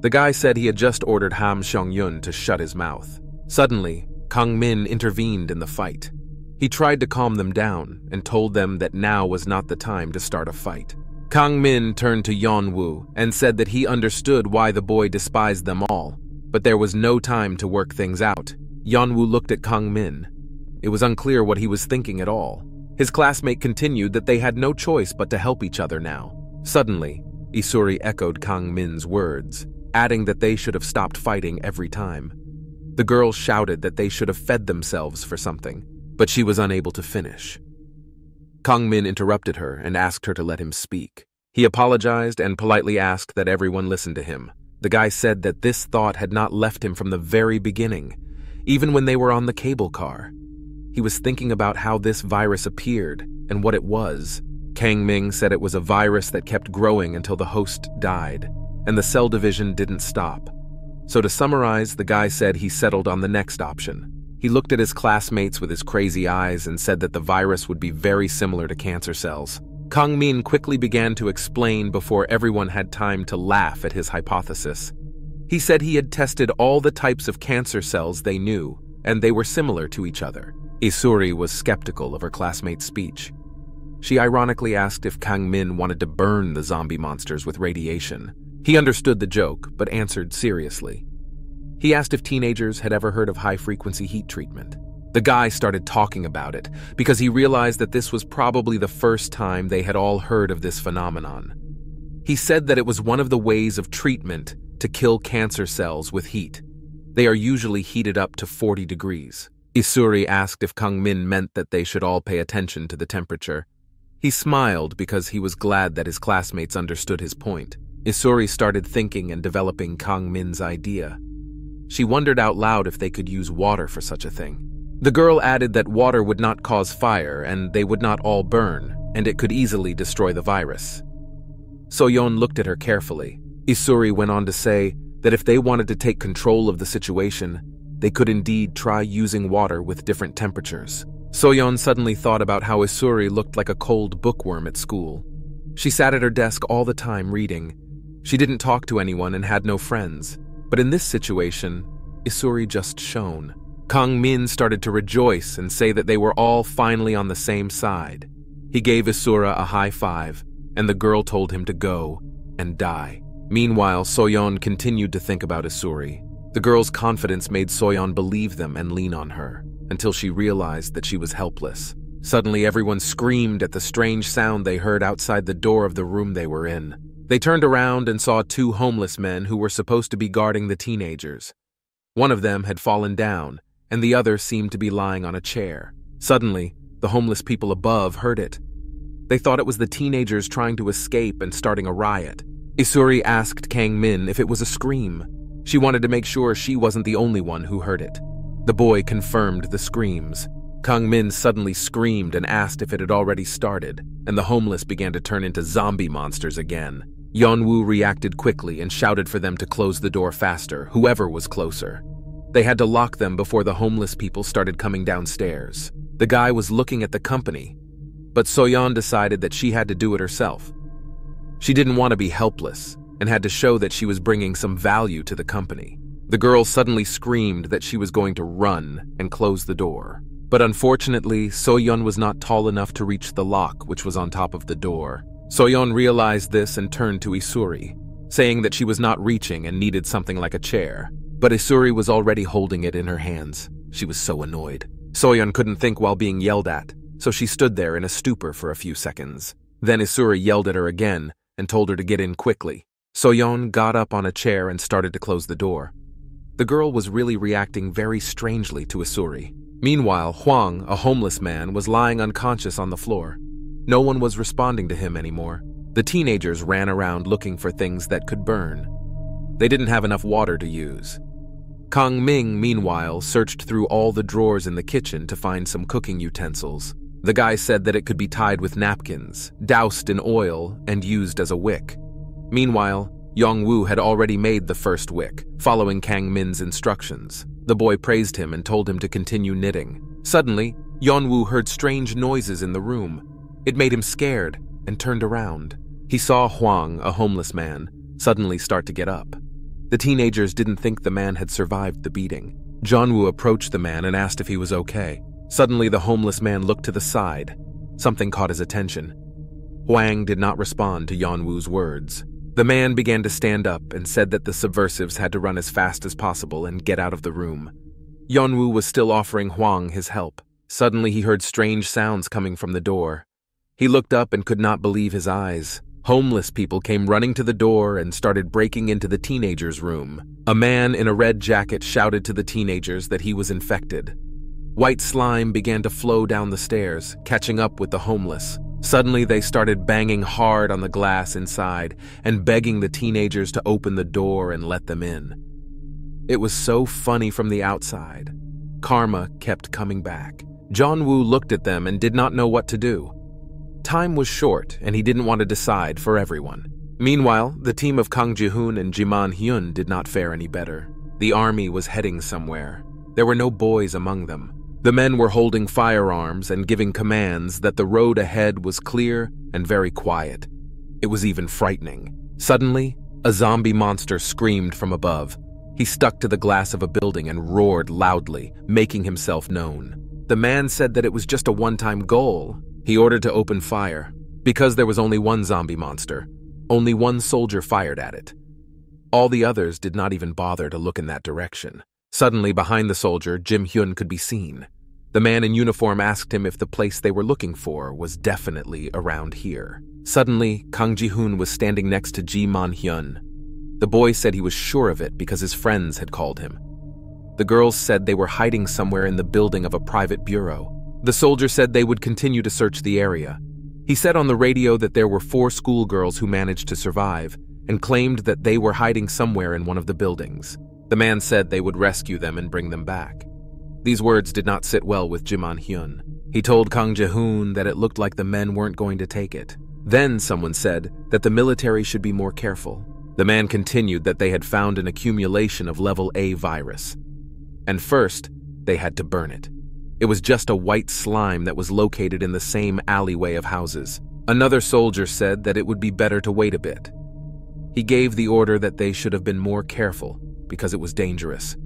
The guy said he had just ordered Ham Seong-yun to shut his mouth. Suddenly, Kang Min intervened in the fight. He tried to calm them down and told them that now was not the time to start a fight. Kang Min turned to Yeon-woo and said that he understood why the boy despised them all, but there was no time to work things out. Yeon-woo looked at Kang Min. It was unclear what he was thinking at all. His classmate continued that they had no choice but to help each other now. Suddenly, Isuri echoed Kang Min's words, adding that they should have stopped fighting every time. The girl shouted that they should have fed themselves for something, but she was unable to finish. Kang Min interrupted her and asked her to let him speak. He apologized and politely asked that everyone listen to him. The guy said that this thought had not left him from the very beginning, even when they were on the cable car. He was thinking about how this virus appeared and what it was. Kang Ming said it was a virus that kept growing until the host died, and the cell division didn't stop. So to summarize, the guy said he settled on the next option. He looked at his classmates with his crazy eyes and said that the virus would be very similar to cancer cells. Kang Min quickly began to explain before everyone had time to laugh at his hypothesis. He said he had tested all the types of cancer cells they knew, and they were similar to each other. Isuri was skeptical of her classmate's speech. She ironically asked if Kang Min wanted to burn the zombie monsters with radiation. He understood the joke, but answered seriously. He asked if teenagers had ever heard of high-frequency heat treatment. The guy started talking about it because he realized that this was probably the first time they had all heard of this phenomenon. He said that it was one of the ways of treatment to kill cancer cells with heat. They are usually heated up to 40 degrees. Isuri asked if Kang Min meant that they should all pay attention to the temperature. He smiled because he was glad that his classmates understood his point. Isuri started thinking and developing Kang Min's idea. She wondered out loud if they could use water for such a thing. The girl added that water would not cause fire and they would not all burn, and it could easily destroy the virus. Soyon looked at her carefully. Isuri went on to say that if they wanted to take control of the situation, they could indeed try using water with different temperatures. Soyon suddenly thought about how Isuri looked like a cold bookworm at school. She sat at her desk all the time reading. She didn't talk to anyone and had no friends. But in this situation, Isuri just shone. Kang Min started to rejoice and say that they were all finally on the same side. He gave Isura a high five, and the girl told him to go and die. Meanwhile, Soyon continued to think about Isuri. The girl's confidence made Soyon believe them and lean on her, until she realized that she was helpless. Suddenly, everyone screamed at the strange sound they heard outside the door of the room they were in. They turned around and saw two homeless men who were supposed to be guarding the teenagers. One of them had fallen down, and the other seemed to be lying on a chair. Suddenly, the homeless people above heard it. They thought it was the teenagers trying to escape and starting a riot. Isuri asked Kang Min if it was a scream. She wanted to make sure she wasn't the only one who heard it. The boy confirmed the screams. Kang Min suddenly screamed and asked if it had already started, and the homeless began to turn into zombie monsters again. Yeon-woo reacted quickly and shouted for them to close the door faster, whoever was closer. They had to lock them before the homeless people started coming downstairs. The guy was looking at the company, but Soyon decided that she had to do it herself. She didn't want to be helpless and had to show that she was bringing some value to the company. The girl suddenly screamed that she was going to run and close the door. But unfortunately, Soyon was not tall enough to reach the lock, which was on top of the door. Soyon realized this and turned to Isuri, saying that she was not reaching and needed something like a chair. But Isuri was already holding it in her hands. She was so annoyed. Soyon couldn't think while being yelled at, so she stood there in a stupor for a few seconds. Then Isuri yelled at her again and told her to get in quickly. Soyon got up on a chair and started to close the door. The girl was really reacting very strangely to Isuri. Meanwhile, Hwang, a homeless man, was lying unconscious on the floor. No one was responding to him anymore. The teenagers ran around looking for things that could burn. They didn't have enough water to use. Kang Ming, meanwhile, searched through all the drawers in the kitchen to find some cooking utensils. The guy said that it could be tied with napkins, doused in oil, and used as a wick. Meanwhile, Yeon-woo had already made the first wick, following Kang Min's instructions. The boy praised him and told him to continue knitting. Suddenly, Yeon-woo heard strange noises in the room. It made him scared and turned around. He saw Hwang, a homeless man, suddenly start to get up. The teenagers didn't think the man had survived the beating. Yeon-woo approached the man and asked if he was okay. Suddenly, the homeless man looked to the side. Something caught his attention. Hwang did not respond to Yeon-woo's words. The man began to stand up and said that the subversives had to run as fast as possible and get out of the room. Yeon-woo was still offering Hwang his help. Suddenly, he heard strange sounds coming from the door. He looked up and could not believe his eyes. Homeless people came running to the door and started breaking into the teenagers' room. A man in a red jacket shouted to the teenagers that he was infected. White slime began to flow down the stairs, catching up with the homeless. Suddenly, they started banging hard on the glass inside and begging the teenagers to open the door and let them in. It was so funny from the outside. Karma kept coming back. Yeon-woo looked at them and did not know what to do. Time was short, and he didn't want to decide for everyone. Meanwhile, the team of Kang Ji-hoon and Jiman Hyun did not fare any better. The army was heading somewhere. There were no boys among them. The men were holding firearms and giving commands that the road ahead was clear and very quiet. It was even frightening. Suddenly, a zombie monster screamed from above. He stuck to the glass of a building and roared loudly, making himself known. The man said that it was just a one-time goal. He ordered to open fire. Because there was only one zombie monster, only one soldier fired at it. All the others did not even bother to look in that direction. Suddenly, behind the soldier, Jim Hyun could be seen. The man in uniform asked him if the place they were looking for was definitely around here. Suddenly, Kang Ji-hoon was standing next to Jiman Hyun. The boy said he was sure of it because his friends had called him. The girls said they were hiding somewhere in the building of a private bureau. The soldier said they would continue to search the area. He said on the radio that there were 4 schoolgirls who managed to survive and claimed that they were hiding somewhere in one of the buildings. The man said they would rescue them and bring them back. These words did not sit well with Jiman Hyun. He told Kang Ji-hoon that it looked like the men weren't going to take it. Then someone said that the military should be more careful. The man continued that they had found an accumulation of level A virus. And first, they had to burn it. It was just a white slime that was located in the same alleyway of houses. Another soldier said that it would be better to wait a bit. He gave the order that they should have been more careful because it was dangerous.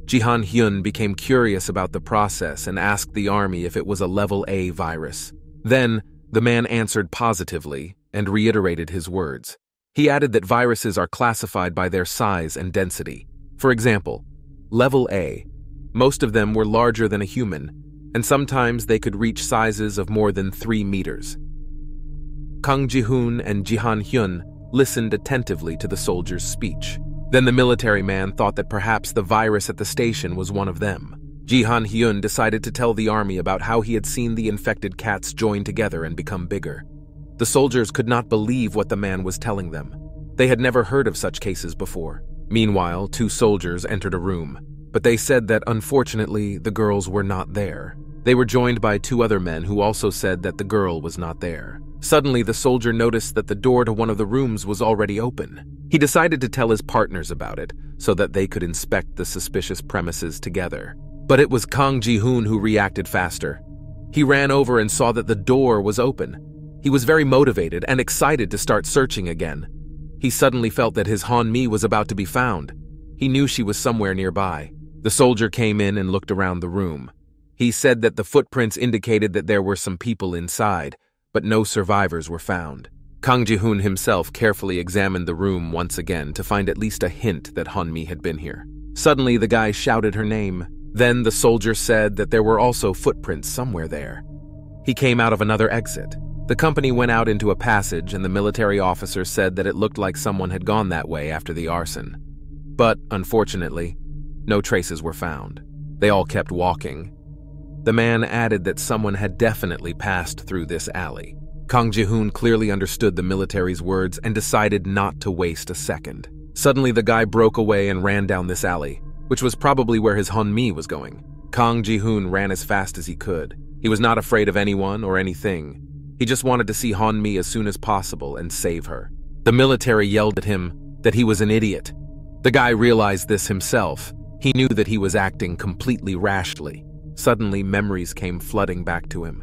Jihan Hyun became curious about the process and asked the army if it was a level A virus. Then, the man answered positively and reiterated his words. He added that viruses are classified by their size and density. For example, level A. Most of them were larger than a human, and sometimes they could reach sizes of more than 3 meters. Kang Ji-hoon and Jihan Hyun listened attentively to the soldier's speech. Then the military man thought that perhaps the virus at the station was one of them. Jihan Hyun decided to tell the army about how he had seen the infected cats join together and become bigger. The soldiers could not believe what the man was telling them. They had never heard of such cases before. Meanwhile, 2 soldiers entered a room. But they said that, unfortunately, the girls were not there. They were joined by 2 other men who also said that the girl was not there. Suddenly, the soldier noticed that the door to one of the rooms was already open. He decided to tell his partners about it so that they could inspect the suspicious premises together. But it was Kang Ji-hoon who reacted faster. He ran over and saw that the door was open. He was very motivated and excited to start searching again. He suddenly felt that his Han-mi was about to be found. He knew she was somewhere nearby. The soldier came in and looked around the room. He said that the footprints indicated that there were some people inside, but no survivors were found. Kang Ji-hoon himself carefully examined the room once again to find at least a hint that Han-mi had been here. Suddenly, the guy shouted her name. Then the soldier said that there were also footprints somewhere there. He came out of another exit. The company went out into a passage, and the military officer said that it looked like someone had gone that way after the arson. But, unfortunately, no traces were found. They all kept walking. The man added that someone had definitely passed through this alley. Kang Ji-hoon clearly understood the military's words and decided not to waste a second. Suddenly, the guy broke away and ran down this alley, which was probably where his Han-mi was going. Kang Ji-hoon ran as fast as he could. He was not afraid of anyone or anything. He just wanted to see Han-mi as soon as possible and save her. The military yelled at him that he was an idiot. The guy realized this himself. He knew that he was acting completely rashly. Suddenly, memories came flooding back to him.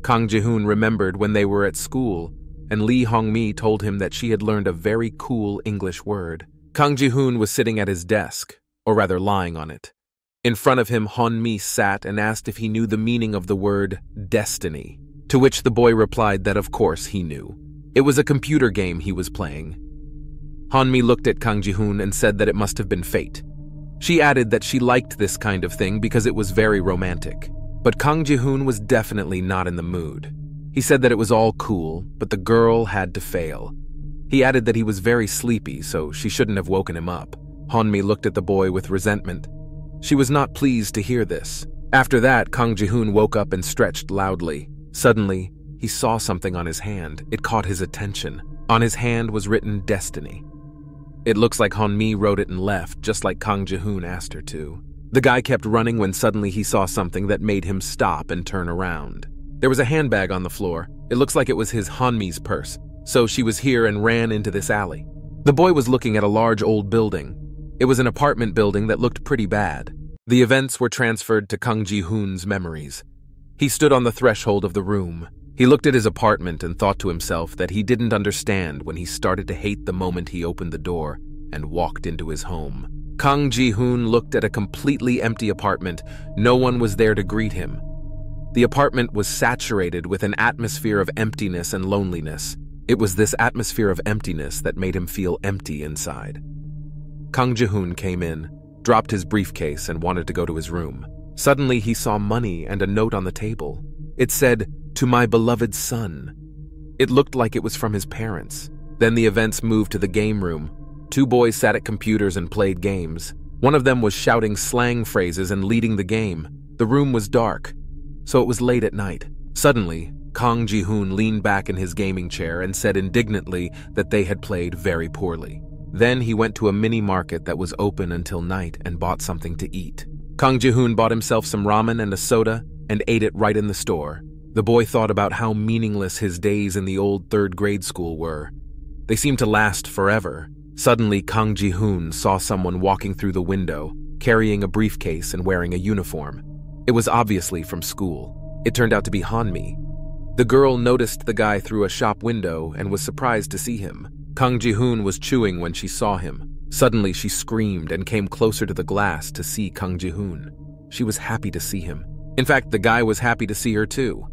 Kang Ji-hoon remembered when they were at school, and Lee Hong-mi told him that she had learned a very cool English word. Kang Ji-hoon was sitting at his desk, or rather lying on it. In front of him, Yeon-mi sat and asked if he knew the meaning of the word destiny, to which the boy replied that of course he knew. It was a computer game he was playing. Yeon-mi looked at Kang Ji-hoon and said that it must have been fate. She added that she liked this kind of thing because it was very romantic. But Kang Ji-hoon was definitely not in the mood. He said that it was all cool, but the girl had to fail. He added that he was very sleepy, so she shouldn't have woken him up. Yeon-mi looked at the boy with resentment. She was not pleased to hear this. After that, Kang Ji-hoon woke up and stretched loudly. Suddenly, he saw something on his hand. It caught his attention. On his hand was written destiny. It looks like Yeon-mi wrote it and left, just like Kang Ji-hoon asked her to. The guy kept running when suddenly he saw something that made him stop and turn around. There was a handbag on the floor. It looks like it was his Yeon-mi's purse, so she was here and ran into this alley. The boy was looking at a large old building. It was an apartment building that looked pretty bad. The events were transferred to Kang Ji-hoon's memories. He stood on the threshold of the room. He looked at his apartment and thought to himself that he didn't understand when he started to hate the moment he opened the door and walked into his home. Kang Ji-hoon looked at a completely empty apartment. No one was there to greet him. The apartment was saturated with an atmosphere of emptiness and loneliness. It was this atmosphere of emptiness that made him feel empty inside. Kang Ji-hoon came in, dropped his briefcase, and wanted to go to his room. Suddenly, he saw money and a note on the table. It said, "To my beloved son." It looked like it was from his parents. Then the events moved to the game room. Two boys sat at computers and played games. One of them was shouting slang phrases and leading the game. The room was dark, so it was late at night. Suddenly, Kang Ji-hoon leaned back in his gaming chair and said indignantly that they had played very poorly. Then he went to a mini market that was open until night and bought something to eat. Kang Ji-hoon bought himself some ramen and a soda and ate it right in the store. The boy thought about how meaningless his days in the old third-grade school were. They seemed to last forever. Suddenly, Kang Ji-hoon saw someone walking through the window, carrying a briefcase and wearing a uniform. It was obviously from school. It turned out to be Yeon-mi. The girl noticed the guy through a shop window and was surprised to see him. Kang Ji-hoon was chewing when she saw him. Suddenly, she screamed and came closer to the glass to see Kang Ji-hoon. She was happy to see him. In fact, the guy was happy to see her too.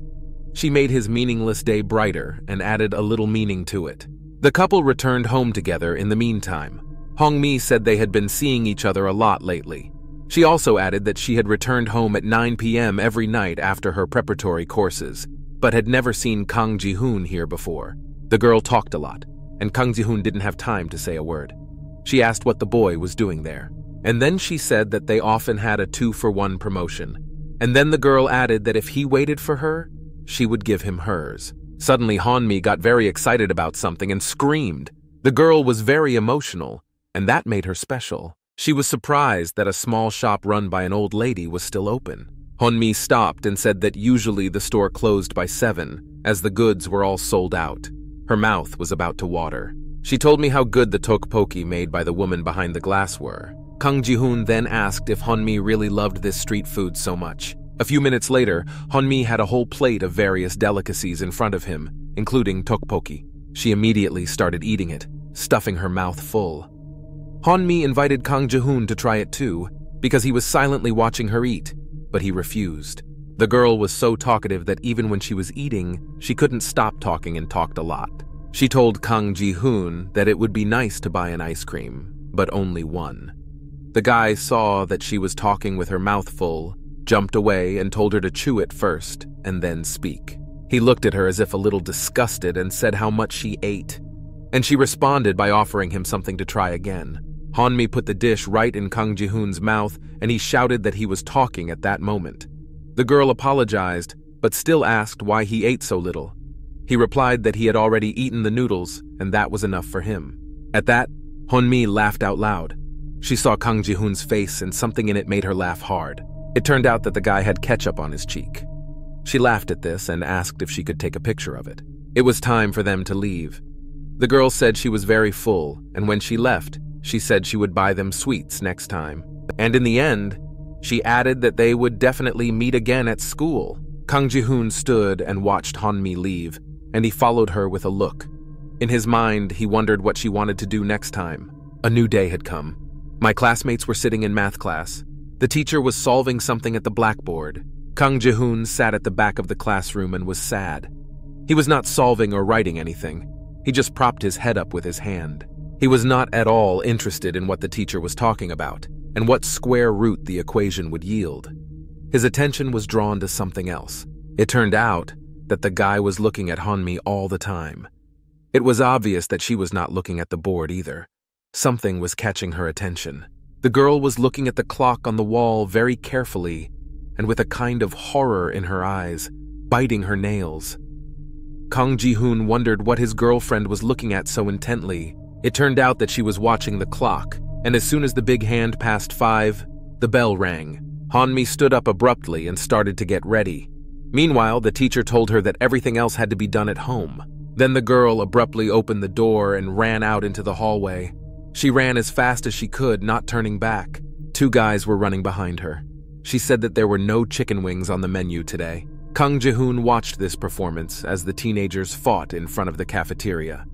She made his meaningless day brighter and added a little meaning to it. The couple returned home together in the meantime. Yeon-mi said they had been seeing each other a lot lately. She also added that she had returned home at 9 p.m. every night after her preparatory courses, but had never seen Kang Ji-hoon here before. The girl talked a lot, and Kang Ji-hoon didn't have time to say a word. She asked what the boy was doing there. And then she said that they often had a 2-for-1 promotion. And then the girl added that if he waited for her, she would give him hers. Suddenly, Yeon-mi got very excited about something and screamed. The girl was very emotional, and that made her special. She was surprised that a small shop run by an old lady was still open. Yeon-mi stopped and said that usually the store closed by 7, as the goods were all sold out. Her mouth was about to water. She told me how good the tteokbokki made by the woman behind the glass were. Kang Ji-hoon then asked if Yeon-mi really loved this street food so much. A few minutes later, Yeon-mi had a whole plate of various delicacies in front of him, including tteokbokki. She immediately started eating it, stuffing her mouth full. Yeon-mi invited Kang Ji-hoon to try it too, because he was silently watching her eat, but he refused. The girl was so talkative that even when she was eating, she couldn't stop talking and talked a lot. She told Kang Ji-hoon that it would be nice to buy an ice cream, but only one. The guy saw that she was talking with her mouth full, jumped away and told her to chew it first and then speak. He looked at her as if a little disgusted and said how much she ate, and she responded by offering him something to try again. Yeon-mi put the dish right in Kang Ji-hoon's mouth, and he shouted that he was talking at that moment. The girl apologized, but still asked why he ate so little. He replied that he had already eaten the noodles, and that was enough for him. At that, Yeon-mi laughed out loud. She saw Kang Ji-hoon's face, and something in it made her laugh hard. It turned out that the guy had ketchup on his cheek. She laughed at this and asked if she could take a picture of it. It was time for them to leave. The girl said she was very full, and when she left, she said she would buy them sweets next time. And in the end, she added that they would definitely meet again at school. Kang Ji-hoon stood and watched Yeon-mi leave, and he followed her with a look. In his mind, he wondered what she wanted to do next time. A new day had come. My classmates were sitting in math class. The teacher was solving something at the blackboard. Kang Ji-hoon sat at the back of the classroom and was sad. He was not solving or writing anything. He just propped his head up with his hand. He was not at all interested in what the teacher was talking about and what square root the equation would yield. His attention was drawn to something else. It turned out that the guy was looking at Yeon-mi all the time. It was obvious that she was not looking at the board either. Something was catching her attention. The girl was looking at the clock on the wall very carefully and with a kind of horror in her eyes, biting her nails. Kang Ji-hoon wondered what his girlfriend was looking at so intently. It turned out that she was watching the clock, and as soon as the big hand passed 5, the bell rang. Yeon-mi stood up abruptly and started to get ready. Meanwhile, the teacher told her that everything else had to be done at home. Then the girl abruptly opened the door and ran out into the hallway. She ran as fast as she could, not turning back. 2 guys were running behind her. She said that there were no chicken wings on the menu today. Kang Ji-hoon watched this performance as the teenagers fought in front of the cafeteria.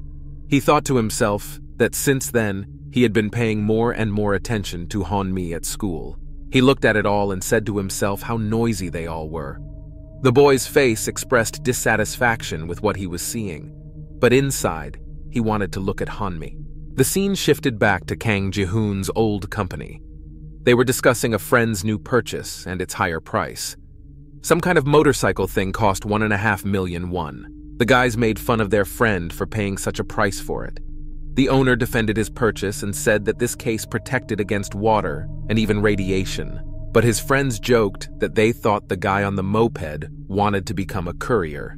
He thought to himself that since then, he had been paying more and more attention to Yeon-mi at school. He looked at it all and said to himself how noisy they all were. The boy's face expressed dissatisfaction with what he was seeing, but inside, he wanted to look at Yeon-mi. The scene shifted back to Kang Ji-hoon's old company. They were discussing a friend's new purchase and its higher price. Some kind of motorcycle thing cost 1.5 million won. The guys made fun of their friend for paying such a price for it. The owner defended his purchase and said that this case protected against water and even radiation. But his friends joked that they thought the guy on the moped wanted to become a courier.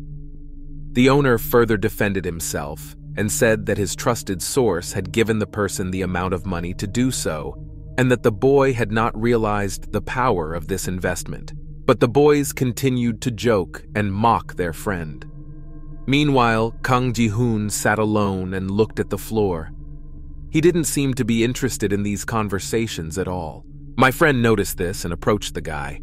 The owner further defended himself and said that his trusted source had given the person the amount of money to do so, and that the boy had not realized the power of this investment. But the boys continued to joke and mock their friend. Meanwhile, Kang Ji-hoon sat alone and looked at the floor. He didn't seem to be interested in these conversations at all. My friend noticed this and approached the guy.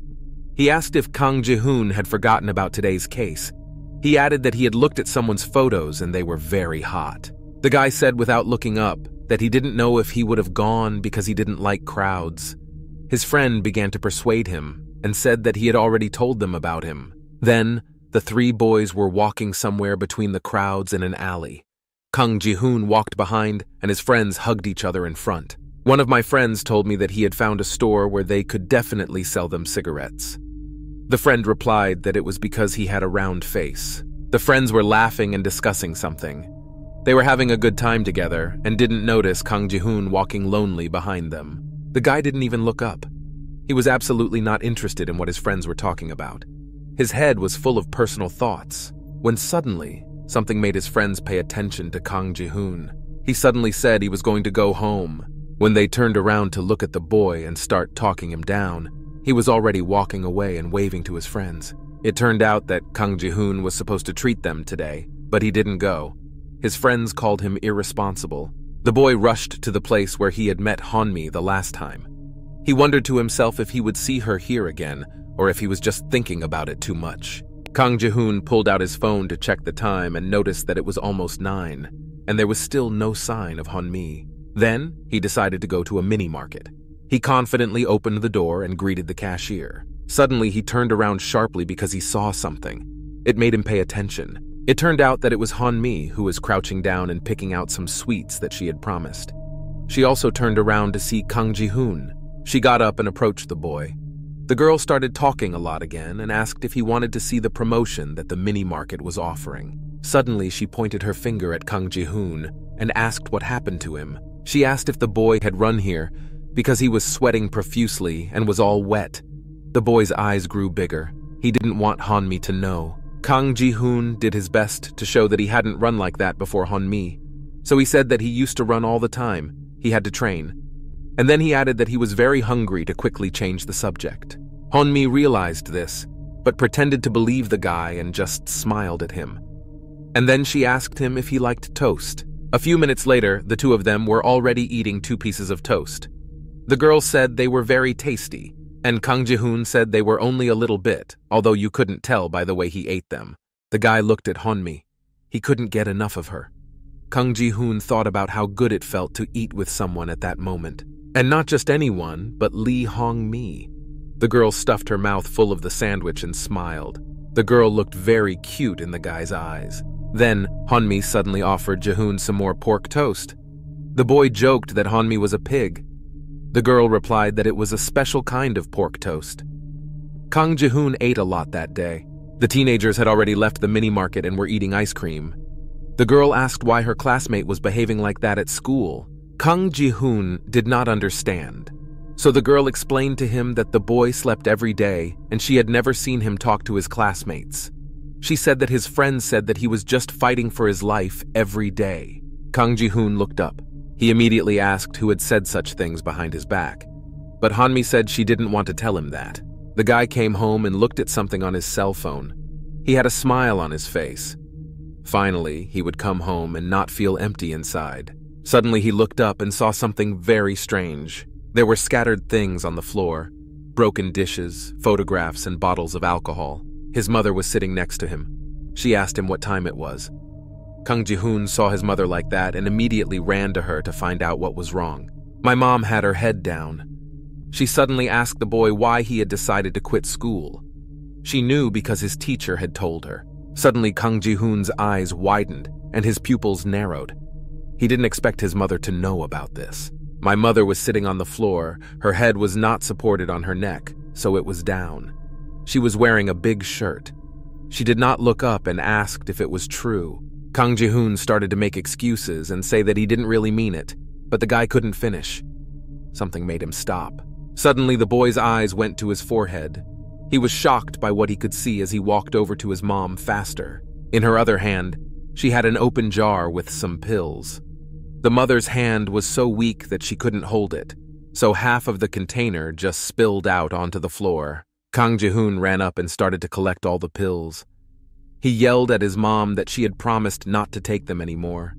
He asked if Kang Ji-hoon had forgotten about today's case. He added that he had looked at someone's photos and they were very hot. The guy said without looking up that he didn't know if he would have gone because he didn't like crowds. His friend began to persuade him and said that he had already told them about him. Then, the 3 boys were walking somewhere between the crowds in an alley. Kang Ji-hoon walked behind and his friends hugged each other in front. One of my friends told me that he had found a store where they could definitely sell them cigarettes. The friend replied that it was because he had a round face. The friends were laughing and discussing something. They were having a good time together and didn't notice Kang Ji-hoon walking lonely behind them. The guy didn't even look up. He was absolutely not interested in what his friends were talking about. His head was full of personal thoughts, when suddenly, something made his friends pay attention to Kang Ji-hoon. He suddenly said he was going to go home. When they turned around to look at the boy and start talking him down, he was already walking away and waving to his friends. It turned out that Kang Ji-hoon was supposed to treat them today, but he didn't go. His friends called him irresponsible. The boy rushed to the place where he had met Yeon-mi the last time. He wondered to himself if he would see her here again, or if he was just thinking about it too much. Kang Ji-hoon pulled out his phone to check the time and noticed that it was almost 9, and there was still no sign of Yeon-mi. Then, he decided to go to a mini-market. He confidently opened the door and greeted the cashier. Suddenly, he turned around sharply because he saw something. It made him pay attention. It turned out that it was Yeon-mi who was crouching down and picking out some sweets that she had promised. She also turned around to see Kang Ji-hoon. She got up and approached the boy. The girl started talking a lot again and asked if he wanted to see the promotion that the mini-market was offering. Suddenly, she pointed her finger at Kang Ji-hoon and asked what happened to him. She asked if the boy had run here because he was sweating profusely and was all wet. The boy's eyes grew bigger. He didn't want Yeon-mi to know. Kang Ji-hoon did his best to show that he hadn't run like that before Yeon-mi. So he said that he used to run all the time. He had to train. And then he added that he was very hungry to quickly change the subject. Yeon-mi realized this, but pretended to believe the guy and just smiled at him. And then she asked him if he liked toast. A few minutes later, the 2 of them were already eating 2 pieces of toast. The girl said they were very tasty, and Kang Ji-hoon said they were only a little bit, although you couldn't tell by the way he ate them. The guy looked at Yeon-mi. He couldn't get enough of her. Kang Ji-hoon thought about how good it felt to eat with someone at that moment. And not just anyone, but Lee Hong-mi. The girl stuffed her mouth full of the sandwich and smiled. The girl looked very cute in the guy's eyes. Then, Hong-mi suddenly offered Ji-hoon some more pork toast. The boy joked that Hong-mi was a pig. The girl replied that it was a special kind of pork toast. Kang Ji-hoon ate a lot that day. The teenagers had already left the mini-market and were eating ice cream. The girl asked why her classmate was behaving like that at school. Kang Ji-hoon did not understand. So the girl explained to him that the boy slept every day and she had never seen him talk to his classmates. She said that his friends said that he was just fighting for his life every day. Kang Ji-hoon looked up. He immediately asked who had said such things behind his back. But Hong-mi said she didn't want to tell him that. The guy came home and looked at something on his cell phone. He had a smile on his face. Finally, he would come home and not feel empty inside. Suddenly, he looked up and saw something very strange. There were scattered things on the floor, broken dishes, photographs, and bottles of alcohol. His mother was sitting next to him. She asked him what time it was. Kang Ji-hoon saw his mother like that and immediately ran to her to find out what was wrong. My mom had her head down. She suddenly asked the boy why he had decided to quit school. She knew because his teacher had told her. Suddenly, Kang Ji-hoon's eyes widened and his pupils narrowed. He didn't expect his mother to know about this. My mother was sitting on the floor. Her head was not supported on her neck, so it was down. She was wearing a big shirt. She did not look up and asked if it was true. Kang Ji-hoon started to make excuses and say that he didn't really mean it, but the guy couldn't finish. Something made him stop. Suddenly, the boy's eyes went to his forehead. He was shocked by what he could see as he walked over to his mom faster. In her other hand, she had an open jar with some pills. The mother's hand was so weak that she couldn't hold it, so half of the container just spilled out onto the floor. Kang Ji-hoon ran up and started to collect all the pills. He yelled at his mom that she had promised not to take them anymore.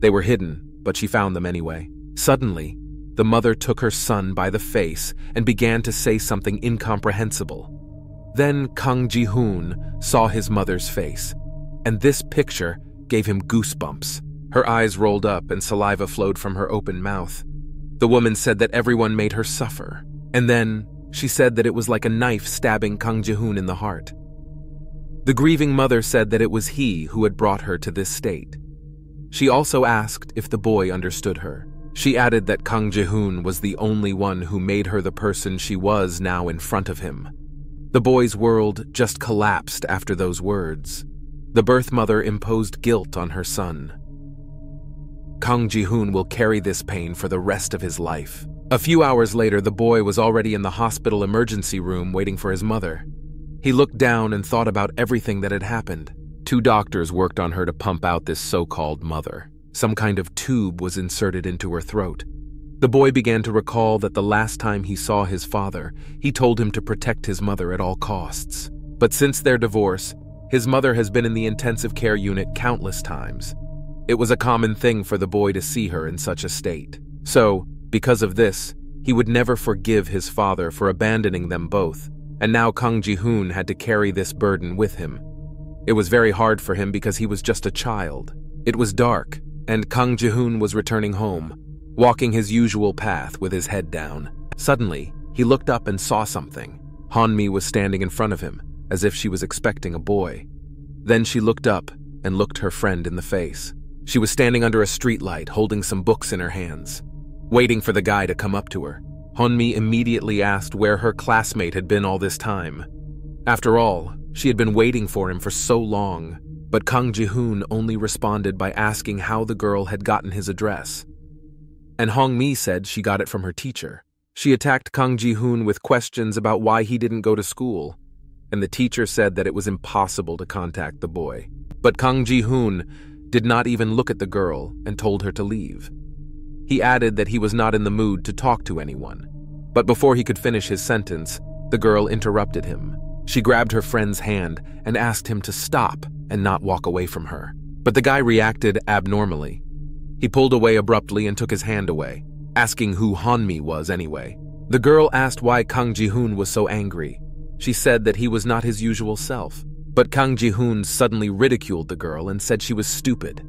They were hidden, but she found them anyway. Suddenly, the mother took her son by the face and began to say something incomprehensible. Then Kang Ji-hoon saw his mother's face, and this picture gave him goosebumps. Her eyes rolled up and saliva flowed from her open mouth. The woman said that everyone made her suffer, and then she said that it was like a knife stabbing Kang Ji-hoon in the heart. The grieving mother said that it was he who had brought her to this state. She also asked if the boy understood her. She added that Kang Ji-hoon was the only one who made her the person she was now in front of him. The boy's world just collapsed after those words. The birth mother imposed guilt on her son. Kang Ji-hoon will carry this pain for the rest of his life. A few hours later, the boy was already in the hospital emergency room waiting for his mother. He looked down and thought about everything that had happened. 2 doctors worked on her to pump out this so-called mother. Some kind of tube was inserted into her throat. The boy began to recall that the last time he saw his father, he told him to protect his mother at all costs. But since their divorce, his mother has been in the intensive care unit countless times. It was a common thing for the boy to see her in such a state. So, because of this, he would never forgive his father for abandoning them both, and now Kang Ji-hoon had to carry this burden with him. It was very hard for him because he was just a child. It was dark, and Kang Ji-hoon was returning home, walking his usual path with his head down. Suddenly, he looked up and saw something. Hong-mi was standing in front of him, as if she was expecting a boy. Then she looked up and looked her friend in the face. She was standing under a streetlight, holding some books in her hands, waiting for the guy to come up to her. Hong-mi immediately asked where her classmate had been all this time. After all, she had been waiting for him for so long, but Kang Ji-hoon only responded by asking how the girl had gotten his address. And Hong-mi said she got it from her teacher. She attacked Kang Ji-hoon with questions about why he didn't go to school, and the teacher said that it was impossible to contact the boy. But Kang Ji-hoon did not even look at the girl and told her to leave. He added that he was not in the mood to talk to anyone. But before he could finish his sentence, the girl interrupted him. She grabbed her friend's hand and asked him to stop and not walk away from her. But the guy reacted abnormally. He pulled away abruptly and took his hand away, asking who Hong-mi was anyway. The girl asked why Kang Ji-hoon was so angry. She said that he was not his usual self. But Kang Ji-hoon suddenly ridiculed the girl and said she was stupid.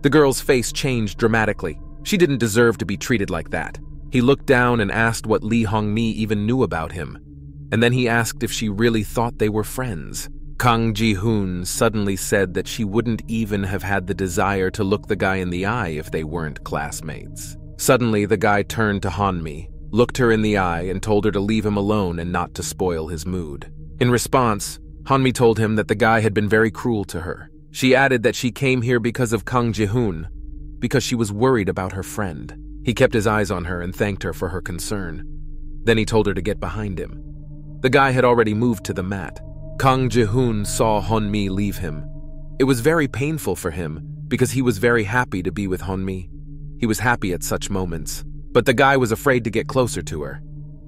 The girl's face changed dramatically. She didn't deserve to be treated like that. He looked down and asked what Lee Hong-mi even knew about him. And then he asked if she really thought they were friends. Kang Ji-hoon suddenly said that she wouldn't even have had the desire to look the guy in the eye if they weren't classmates. Suddenly, the guy turned to Han-mi, looked her in the eye, and told her to leave him alone and not to spoil his mood. In response, Han-mi told him that the guy had been very cruel to her. She added that she came here because of Kang Ji-hoon, because she was worried about her friend. He kept his eyes on her and thanked her for her concern. Then he told her to get behind him. The guy had already moved to the mat. Kang Ji-hoon saw Han-mi leave him. It was very painful for him because he was very happy to be with Han-mi. He was happy at such moments, but the guy was afraid to get closer to her.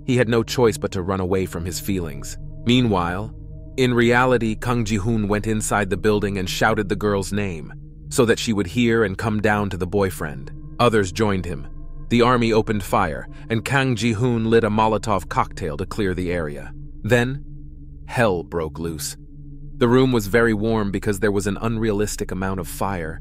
He had no choice but to run away from his feelings. Meanwhile, in reality, Kang Ji-hoon went inside the building and shouted the girl's name so that she would hear and come down to the boyfriend. Others joined him. The army opened fire, and Kang Ji-hoon lit a Molotov cocktail to clear the area. Then, hell broke loose. The room was very warm because there was an unrealistic amount of fire.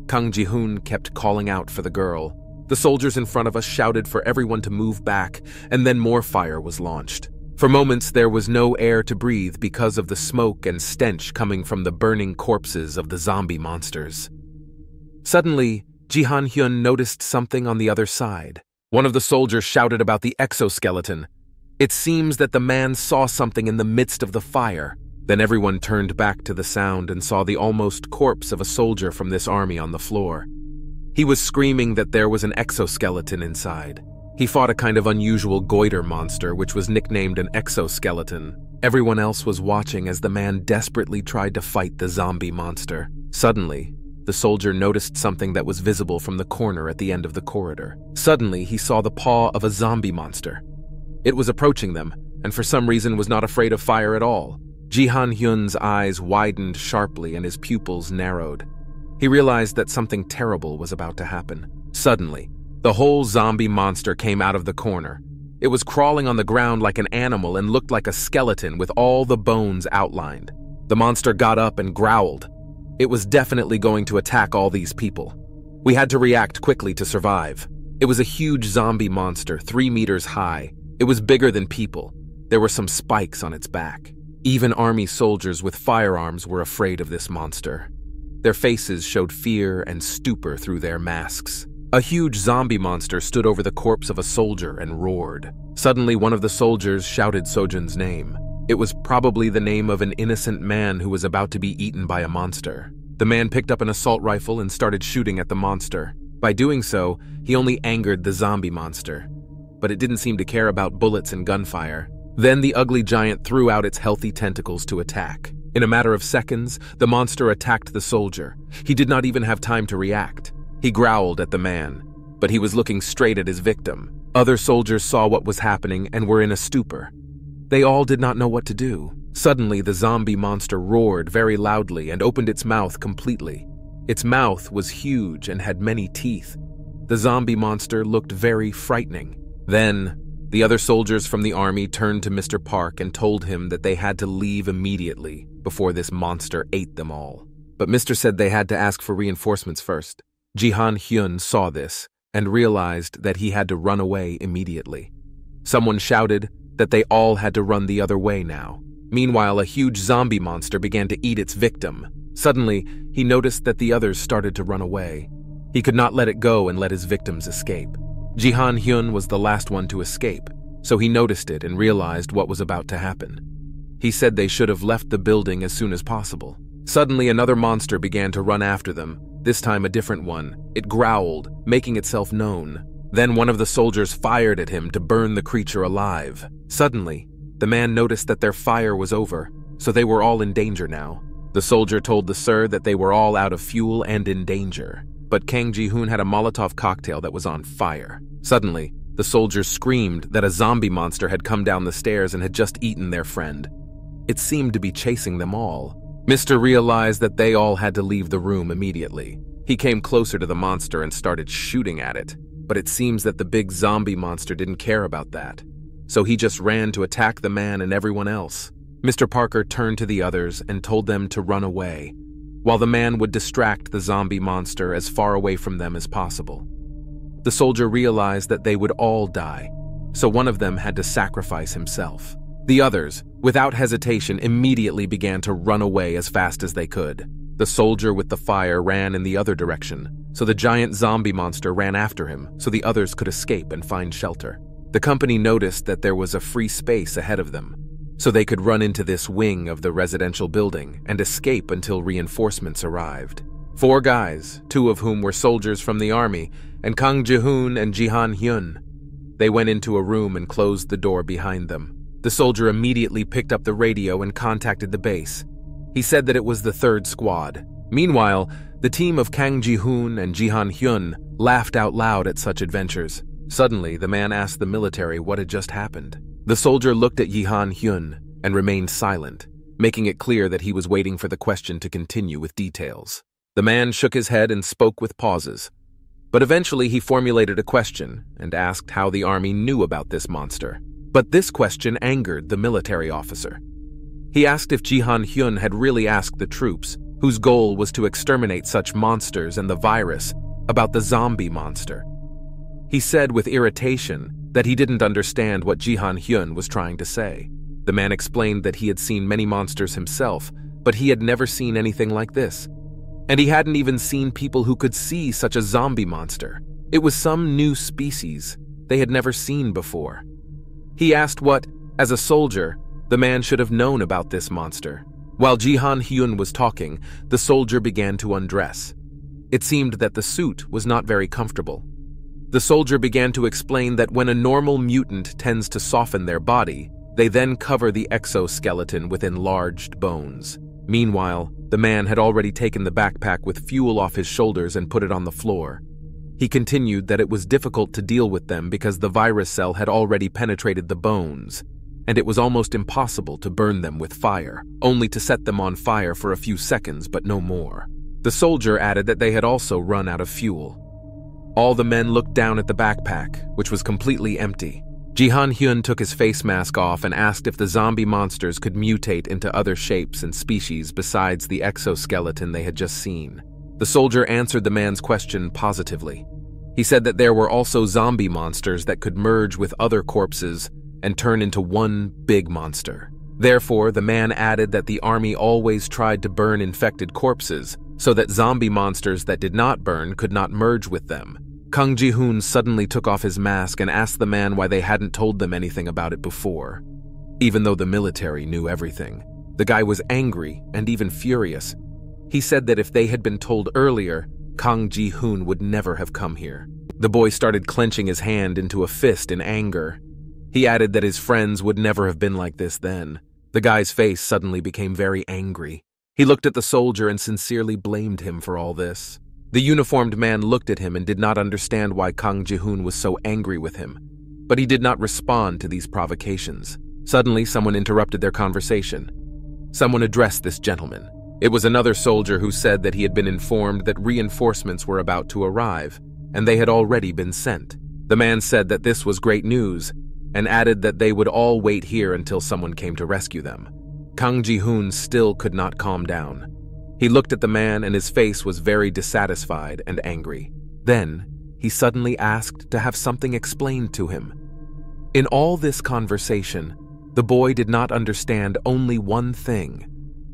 Kang Ji-hoon kept calling out for the girl. The soldiers in front of us shouted for everyone to move back, and then more fire was launched. For moments, there was no air to breathe because of the smoke and stench coming from the burning corpses of the zombie monsters. Suddenly, Ji Han-hyun noticed something on the other side. One of the soldiers shouted about the exoskeleton. It seems that the man saw something in the midst of the fire. Then everyone turned back to the sound and saw the almost corpse of a soldier from this army on the floor. He was screaming that there was an exoskeleton inside. He fought a kind of unusual goiter monster which was nicknamed an exoskeleton. Everyone else was watching as the man desperately tried to fight the zombie monster. Suddenly, the soldier noticed something that was visible from the corner at the end of the corridor. Suddenly, he saw the paw of a zombie monster. It was approaching them, and for some reason was not afraid of fire at all. Ji Han-hyun's eyes widened sharply and his pupils narrowed. He realized that something terrible was about to happen. Suddenly, the whole zombie monster came out of the corner. It was crawling on the ground like an animal and looked like a skeleton with all the bones outlined. The monster got up and growled. It was definitely going to attack all these people. We had to react quickly to survive. It was a huge zombie monster, 3 meters high. It was bigger than people. There were some spikes on its back. Even army soldiers with firearms were afraid of this monster. Their faces showed fear and stupor through their masks. A huge zombie monster stood over the corpse of a soldier and roared. Suddenly, one of the soldiers shouted Sojun's name. It was probably the name of an innocent man who was about to be eaten by a monster. The man picked up an assault rifle and started shooting at the monster. By doing so, he only angered the zombie monster, but it didn't seem to care about bullets and gunfire. Then the ugly giant threw out its healthy tentacles to attack. In a matter of seconds, the monster attacked the soldier. He did not even have time to react. He growled at the man, but he was looking straight at his victim. Other soldiers saw what was happening and were in a stupor. They all did not know what to do. Suddenly, the zombie monster roared very loudly and opened its mouth completely. Its mouth was huge and had many teeth. The zombie monster looked very frightening. Then, the other soldiers from the army turned to Mr. Park and told him that they had to leave immediately before this monster ate them all. But Mr. said they had to ask for reinforcements first. Ji Han-hyun saw this and realized that he had to run away immediately. Someone shouted that they all had to run the other way now. Meanwhile, a huge zombie monster began to eat its victim. Suddenly, he noticed that the others started to run away. He could not let it go and let his victims escape. Ji Han-hyun was the last one to escape, so he noticed it and realized what was about to happen. He said they should have left the building as soon as possible. Suddenly, another monster began to run after them, this time a different one. It growled, making itself known. Then one of the soldiers fired at him to burn the creature alive. Suddenly, the man noticed that their fire was over, so they were all in danger now. The soldier told the sir that they were all out of fuel and in danger. But Kang Ji-hoon had a Molotov cocktail that was on fire. Suddenly, the soldiers screamed that a zombie monster had come down the stairs and had just eaten their friend. It seemed to be chasing them all. Mr. realized that they all had to leave the room immediately. He came closer to the monster and started shooting at it. But it seems that the big zombie monster didn't care about that. So he just ran to attack the man and everyone else. Mr. Parker turned to the others and told them to run away. while the man would distract the zombie monster as far away from them as possible. The soldier realized that they would all die, so one of them had to sacrifice himself. The others, without hesitation, immediately began to run away as fast as they could. The soldier with the fire ran in the other direction, so the giant zombie monster ran after him so the others could escape and find shelter. The company noticed that there was a free space ahead of them, so they could run into this wing of the residential building and escape until reinforcements arrived. 4 guys, 2 of whom were soldiers from the army, and Kang Ji-hoon and Ji-han-hyun. They went into a room and closed the door behind them. The soldier immediately picked up the radio and contacted the base. He said that it was the 3rd squad. Meanwhile, the team of Kang Ji-hoon and Ji-han-hyun laughed out loud at such adventures. Suddenly, the man asked the military what had just happened. The soldier looked at Ji-han-hyun and remained silent, making it clear that he was waiting for the question to continue with details. The man shook his head and spoke with pauses. But eventually he formulated a question and asked how the army knew about this monster. But this question angered the military officer. He asked if Ji-han-hyun had really asked the troops, whose goal was to exterminate such monsters and the virus, about the zombie monster. He said with irritation that he didn't understand what Ji-han-hyun was trying to say. The man explained that he had seen many monsters himself, but he had never seen anything like this. And he hadn't even seen people who could see such a zombie monster. It was some new species they had never seen before. He asked what, as a soldier, the man should have known about this monster. While Ji-han-hyun was talking, the soldier began to undress. It seemed that the suit was not very comfortable. The soldier began to explain that when a normal mutant tends to soften their body, they then cover the exoskeleton with enlarged bones. Meanwhile, the man had already taken the backpack with fuel off his shoulders and put it on the floor. He continued that it was difficult to deal with them because the virus cell had already penetrated the bones, and it was almost impossible to burn them with fire, only to set them on fire for a few seconds but no more. The soldier added that they had also run out of fuel. All the men looked down at the backpack, which was completely empty. Ji-han-hyun took his face mask off and asked if the zombie monsters could mutate into other shapes and species besides the exoskeleton they had just seen. The soldier answered the man's question positively. He said that there were also zombie monsters that could merge with other corpses and turn into one big monster. Therefore, the man added that the army always tried to burn infected corpses so that zombie monsters that did not burn could not merge with them. Kang Ji-hoon suddenly took off his mask and asked the man why they hadn't told them anything about it before. Even though the military knew everything, the guy was angry and even furious. He said that if they had been told earlier, Kang Ji-hoon would never have come here. The boy started clenching his hand into a fist in anger. He added that his friends would never have been like this then. The guy's face suddenly became very angry. He looked at the soldier and sincerely blamed him for all this. The uniformed man looked at him and did not understand why Kang Ji-hoon was so angry with him, but he did not respond to these provocations. Suddenly, someone interrupted their conversation. Someone addressed this gentleman. It was another soldier who said that he had been informed that reinforcements were about to arrive, and they had already been sent. The man said that this was great news, and added that they would all wait here until someone came to rescue them. Kang Ji-hoon still could not calm down. He looked at the man and his face was very dissatisfied and angry. Then, he suddenly asked to have something explained to him. In all this conversation, the boy did not understand only one thing.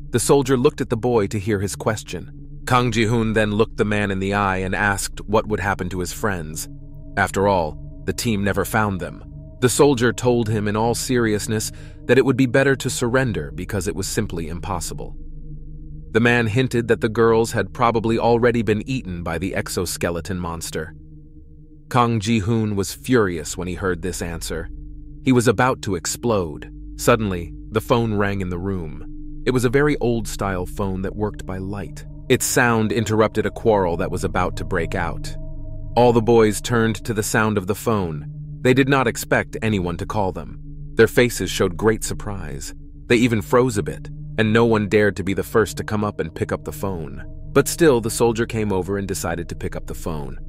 The soldier looked at the boy to hear his question. Kang Ji-hoon then looked the man in the eye and asked what would happen to his friends. After all, the team never found them. The soldier told him in all seriousness that it would be better to surrender because it was simply impossible. The man hinted that the girls had probably already been eaten by the exoskeleton monster. Kang Ji-hoon was furious when he heard this answer. He was about to explode. Suddenly, the phone rang in the room. It was a very old-style phone that worked by light. Its sound interrupted a quarrel that was about to break out. All the boys turned to the sound of the phone. They did not expect anyone to call them. Their faces showed great surprise. They even froze a bit, and no one dared to be the first to come up and pick up the phone. But still, the soldier came over and decided to pick up the phone.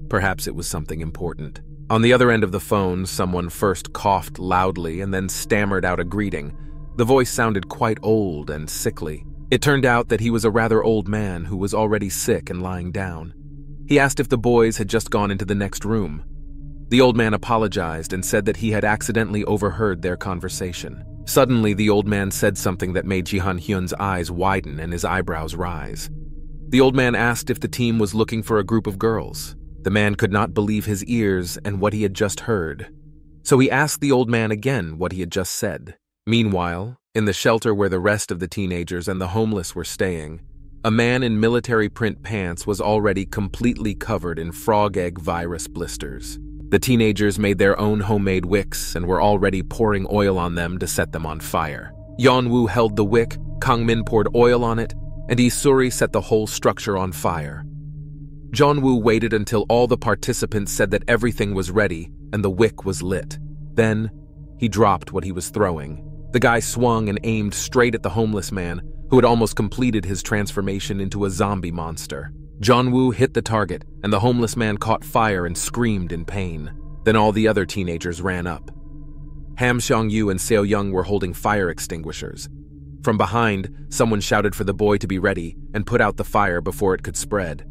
Perhaps it was something important. On the other end of the phone, someone first coughed loudly and then stammered out a greeting. The voice sounded quite old and sickly. It turned out that he was a rather old man who was already sick and lying down. He asked if the boys had just gone into the next room. The old man apologized and said that he had accidentally overheard their conversation. Suddenly, the old man said something that made Ji-han-hyun's eyes widen and his eyebrows rise. The old man asked if the team was looking for a group of girls. The man could not believe his ears and what he had just heard. So he asked the old man again what he had just said. Meanwhile, in the shelter where the rest of the teenagers and the homeless were staying, a man in military print pants was already completely covered in frog egg virus blisters. The teenagers made their own homemade wicks and were already pouring oil on them to set them on fire. Yeon-woo held the wick, Kang-min poured oil on it, and Isuri set the whole structure on fire. Jeon-woo waited until all the participants said that everything was ready and the wick was lit. Then, he dropped what he was throwing. The guy swung and aimed straight at the homeless man, who had almost completed his transformation into a zombie monster. Jeon-woo hit the target, and the homeless man caught fire and screamed in pain. Then all the other teenagers ran up. Ham Seong-yu and Seo-young were holding fire extinguishers. From behind, someone shouted for the boy to be ready and put out the fire before it could spread.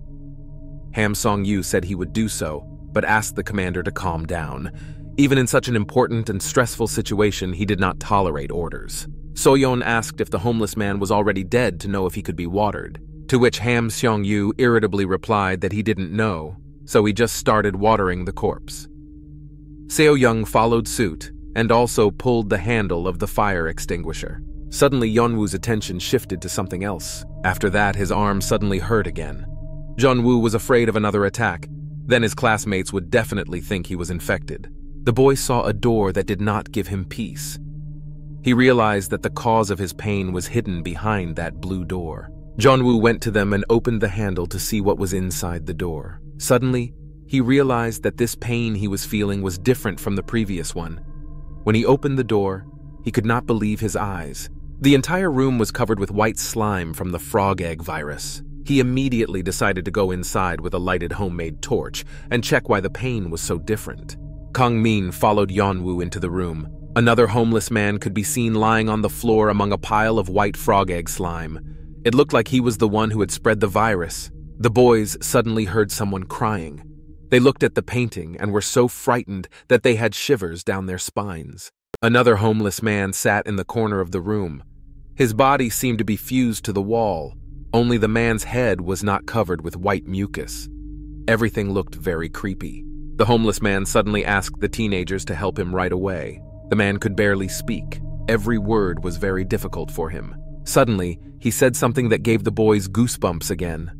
Ham Song-yu said he would do so, but asked the commander to calm down. Even in such an important and stressful situation, he did not tolerate orders. Soyon asked if the homeless man was already dead to know if he could be watered, to which Ham Seong-yu irritably replied that he didn't know, so he just started watering the corpse. Seo-young followed suit and also pulled the handle of the fire extinguisher. Suddenly, Yeon-woo's attention shifted to something else. After that, his arm suddenly hurt again. Jeon-woo was afraid of another attack. Then his classmates would definitely think he was infected. The boy saw a door that did not give him peace. He realized that the cause of his pain was hidden behind that blue door. Jeon-woo went to them and opened the handle to see what was inside the door. Suddenly, he realized that this pain he was feeling was different from the previous one. When he opened the door, he could not believe his eyes. The entire room was covered with white slime from the frog egg virus. He immediately decided to go inside with a lighted homemade torch and check why the pain was so different. Kang-min followed Yeon-woo into the room. Another homeless man could be seen lying on the floor among a pile of white frog egg slime. It looked like he was the one who had spread the virus. The boys suddenly heard someone crying. They looked at the painting and were so frightened that they had shivers down their spines. Another homeless man sat in the corner of the room. His body seemed to be fused to the wall. Only the man's head was not covered with white mucus. Everything looked very creepy. The homeless man suddenly asked the teenagers to help him right away. The man could barely speak. Every word was very difficult for him. Suddenly, he said something that gave the boys goosebumps again.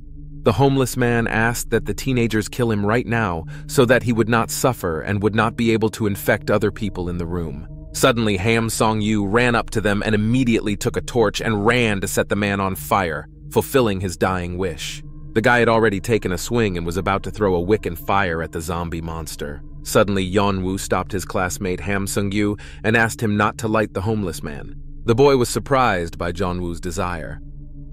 The homeless man asked that the teenagers kill him right now so that he would not suffer and would not be able to infect other people in the room. Suddenly, Ham Song-yu ran up to them and immediately took a torch and ran to set the man on fire, fulfilling his dying wish. The guy had already taken a swing and was about to throw a wick and fire at the zombie monster. Suddenly, Yeon-woo stopped his classmate Ham Sung-yu and asked him not to light the homeless man. The boy was surprised by Jeon-woo's desire,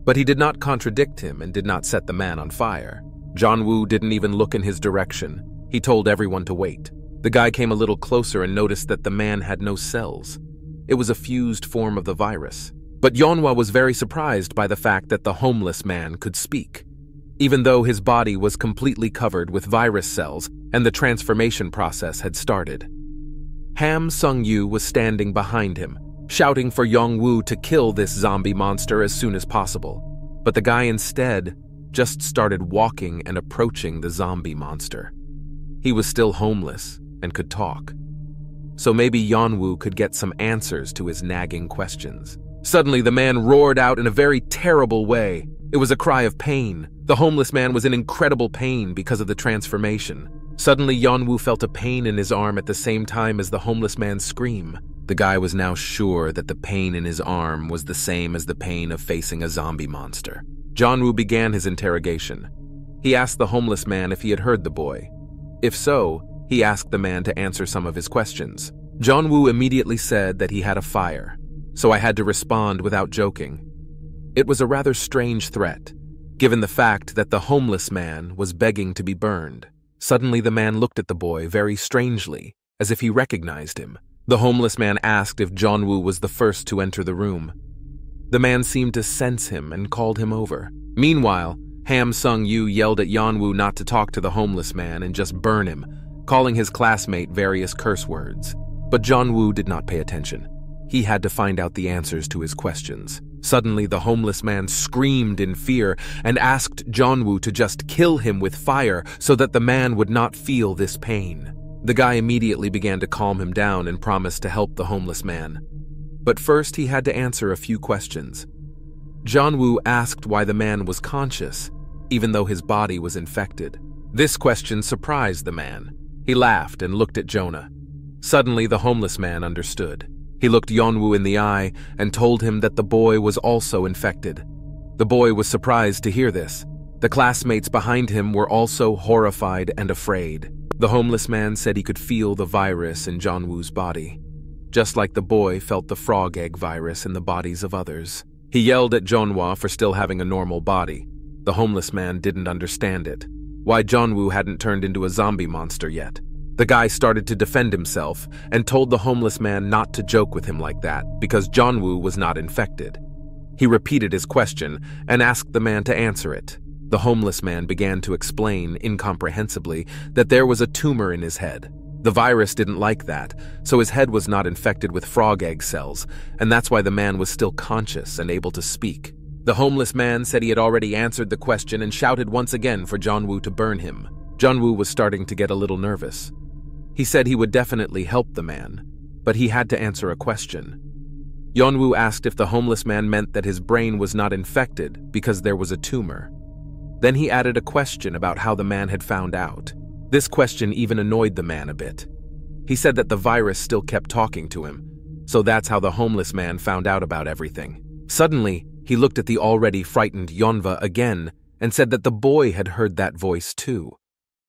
but he did not contradict him and did not set the man on fire. Jeon-woo didn't even look in his direction. He told everyone to wait. The guy came a little closer and noticed that the man had no cells. It was a fused form of the virus. But Yeonwoo was very surprised by the fact that the homeless man could speak, even though his body was completely covered with virus cells and the transformation process had started. Ham Sung-yu was standing behind him, shouting for Yeon-woo to kill this zombie monster as soon as possible. But the guy instead just started walking and approaching the zombie monster. He was still homeless and could talk. So maybe Yeon-woo could get some answers to his nagging questions. Suddenly, the man roared out in a very terrible way. It was a cry of pain. The homeless man was in incredible pain because of the transformation. Suddenly, Yeon-woo felt a pain in his arm at the same time as the homeless man's scream. The guy was now sure that the pain in his arm was the same as the pain of facing a zombie monster. Jeon-woo began his interrogation. He asked the homeless man if he had heard the boy. If so, he asked the man to answer some of his questions. Jeon-woo immediately said that he had a fire, so I had to respond without joking. It was a rather strange threat, given the fact that the homeless man was begging to be burned. Suddenly, the man looked at the boy very strangely, as if he recognized him. The homeless man asked if Jeon-woo was the first to enter the room. The man seemed to sense him and called him over. Meanwhile, Ham Sung-yu yelled at Yeon-woo not to talk to the homeless man and just burn him, calling his classmate various curse words. But Yeon-woo did not pay attention. He had to find out the answers to his questions. Suddenly, the homeless man screamed in fear and asked Yeon-woo to just kill him with fire so that the man would not feel this pain. The guy immediately began to calm him down and promised to help the homeless man. But first, he had to answer a few questions. Yeon-woo asked why the man was conscious, even though his body was infected. This question surprised the man. He laughed and looked at Jonah. Suddenly, the homeless man understood. He looked Yeon-woo in the eye and told him that the boy was also infected. The boy was surprised to hear this. The classmates behind him were also horrified and afraid. The homeless man said he could feel the virus in Yeon-woo's body, just like the boy felt the frog egg virus in the bodies of others. He yelled at Yeon-woo for still having a normal body. The homeless man didn't understand it, why Yeon-woo hadn't turned into a zombie monster yet. The guy started to defend himself and told the homeless man not to joke with him like that because Yeon-woo was not infected. He repeated his question and asked the man to answer it. The homeless man began to explain incomprehensibly that there was a tumor in his head. The virus didn't like that, so his head was not infected with frog egg cells, and that's why the man was still conscious and able to speak. The homeless man said he had already answered the question and shouted once again for Yeon-woo to burn him. Yeon-woo was starting to get a little nervous. He said he would definitely help the man, but he had to answer a question. Yeon-woo asked if the homeless man meant that his brain was not infected because there was a tumor. Then he added a question about how the man had found out. This question even annoyed the man a bit. He said that the virus still kept talking to him, so that's how the homeless man found out about everything. Suddenly, he looked at the already frightened Yeonwoo again and said that the boy had heard that voice too.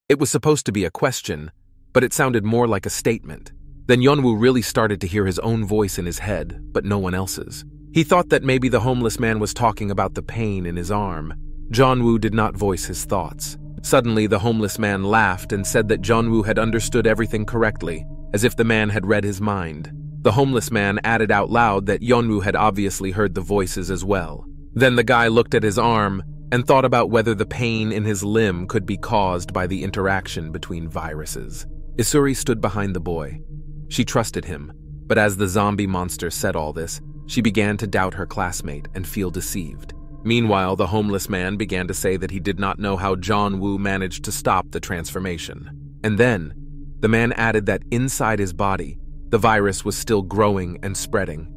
It was supposed to be a question, but it sounded more like a statement. Then Yeonwoo really started to hear his own voice in his head, but no one else's. He thought that maybe the homeless man was talking about the pain in his arm. Yeonwoo did not voice his thoughts. Suddenly, the homeless man laughed and said that Yeonwoo had understood everything correctly, as if the man had read his mind. The homeless man added out loud that Yeonwoo had obviously heard the voices as well. Then the guy looked at his arm and thought about whether the pain in his limb could be caused by the interaction between viruses. Isuri stood behind the boy. She trusted him, but as the zombie monster said all this, she began to doubt her classmate and feel deceived. Meanwhile, the homeless man began to say that he did not know how Yeon-woo managed to stop the transformation. And then, the man added that inside his body, the virus was still growing and spreading.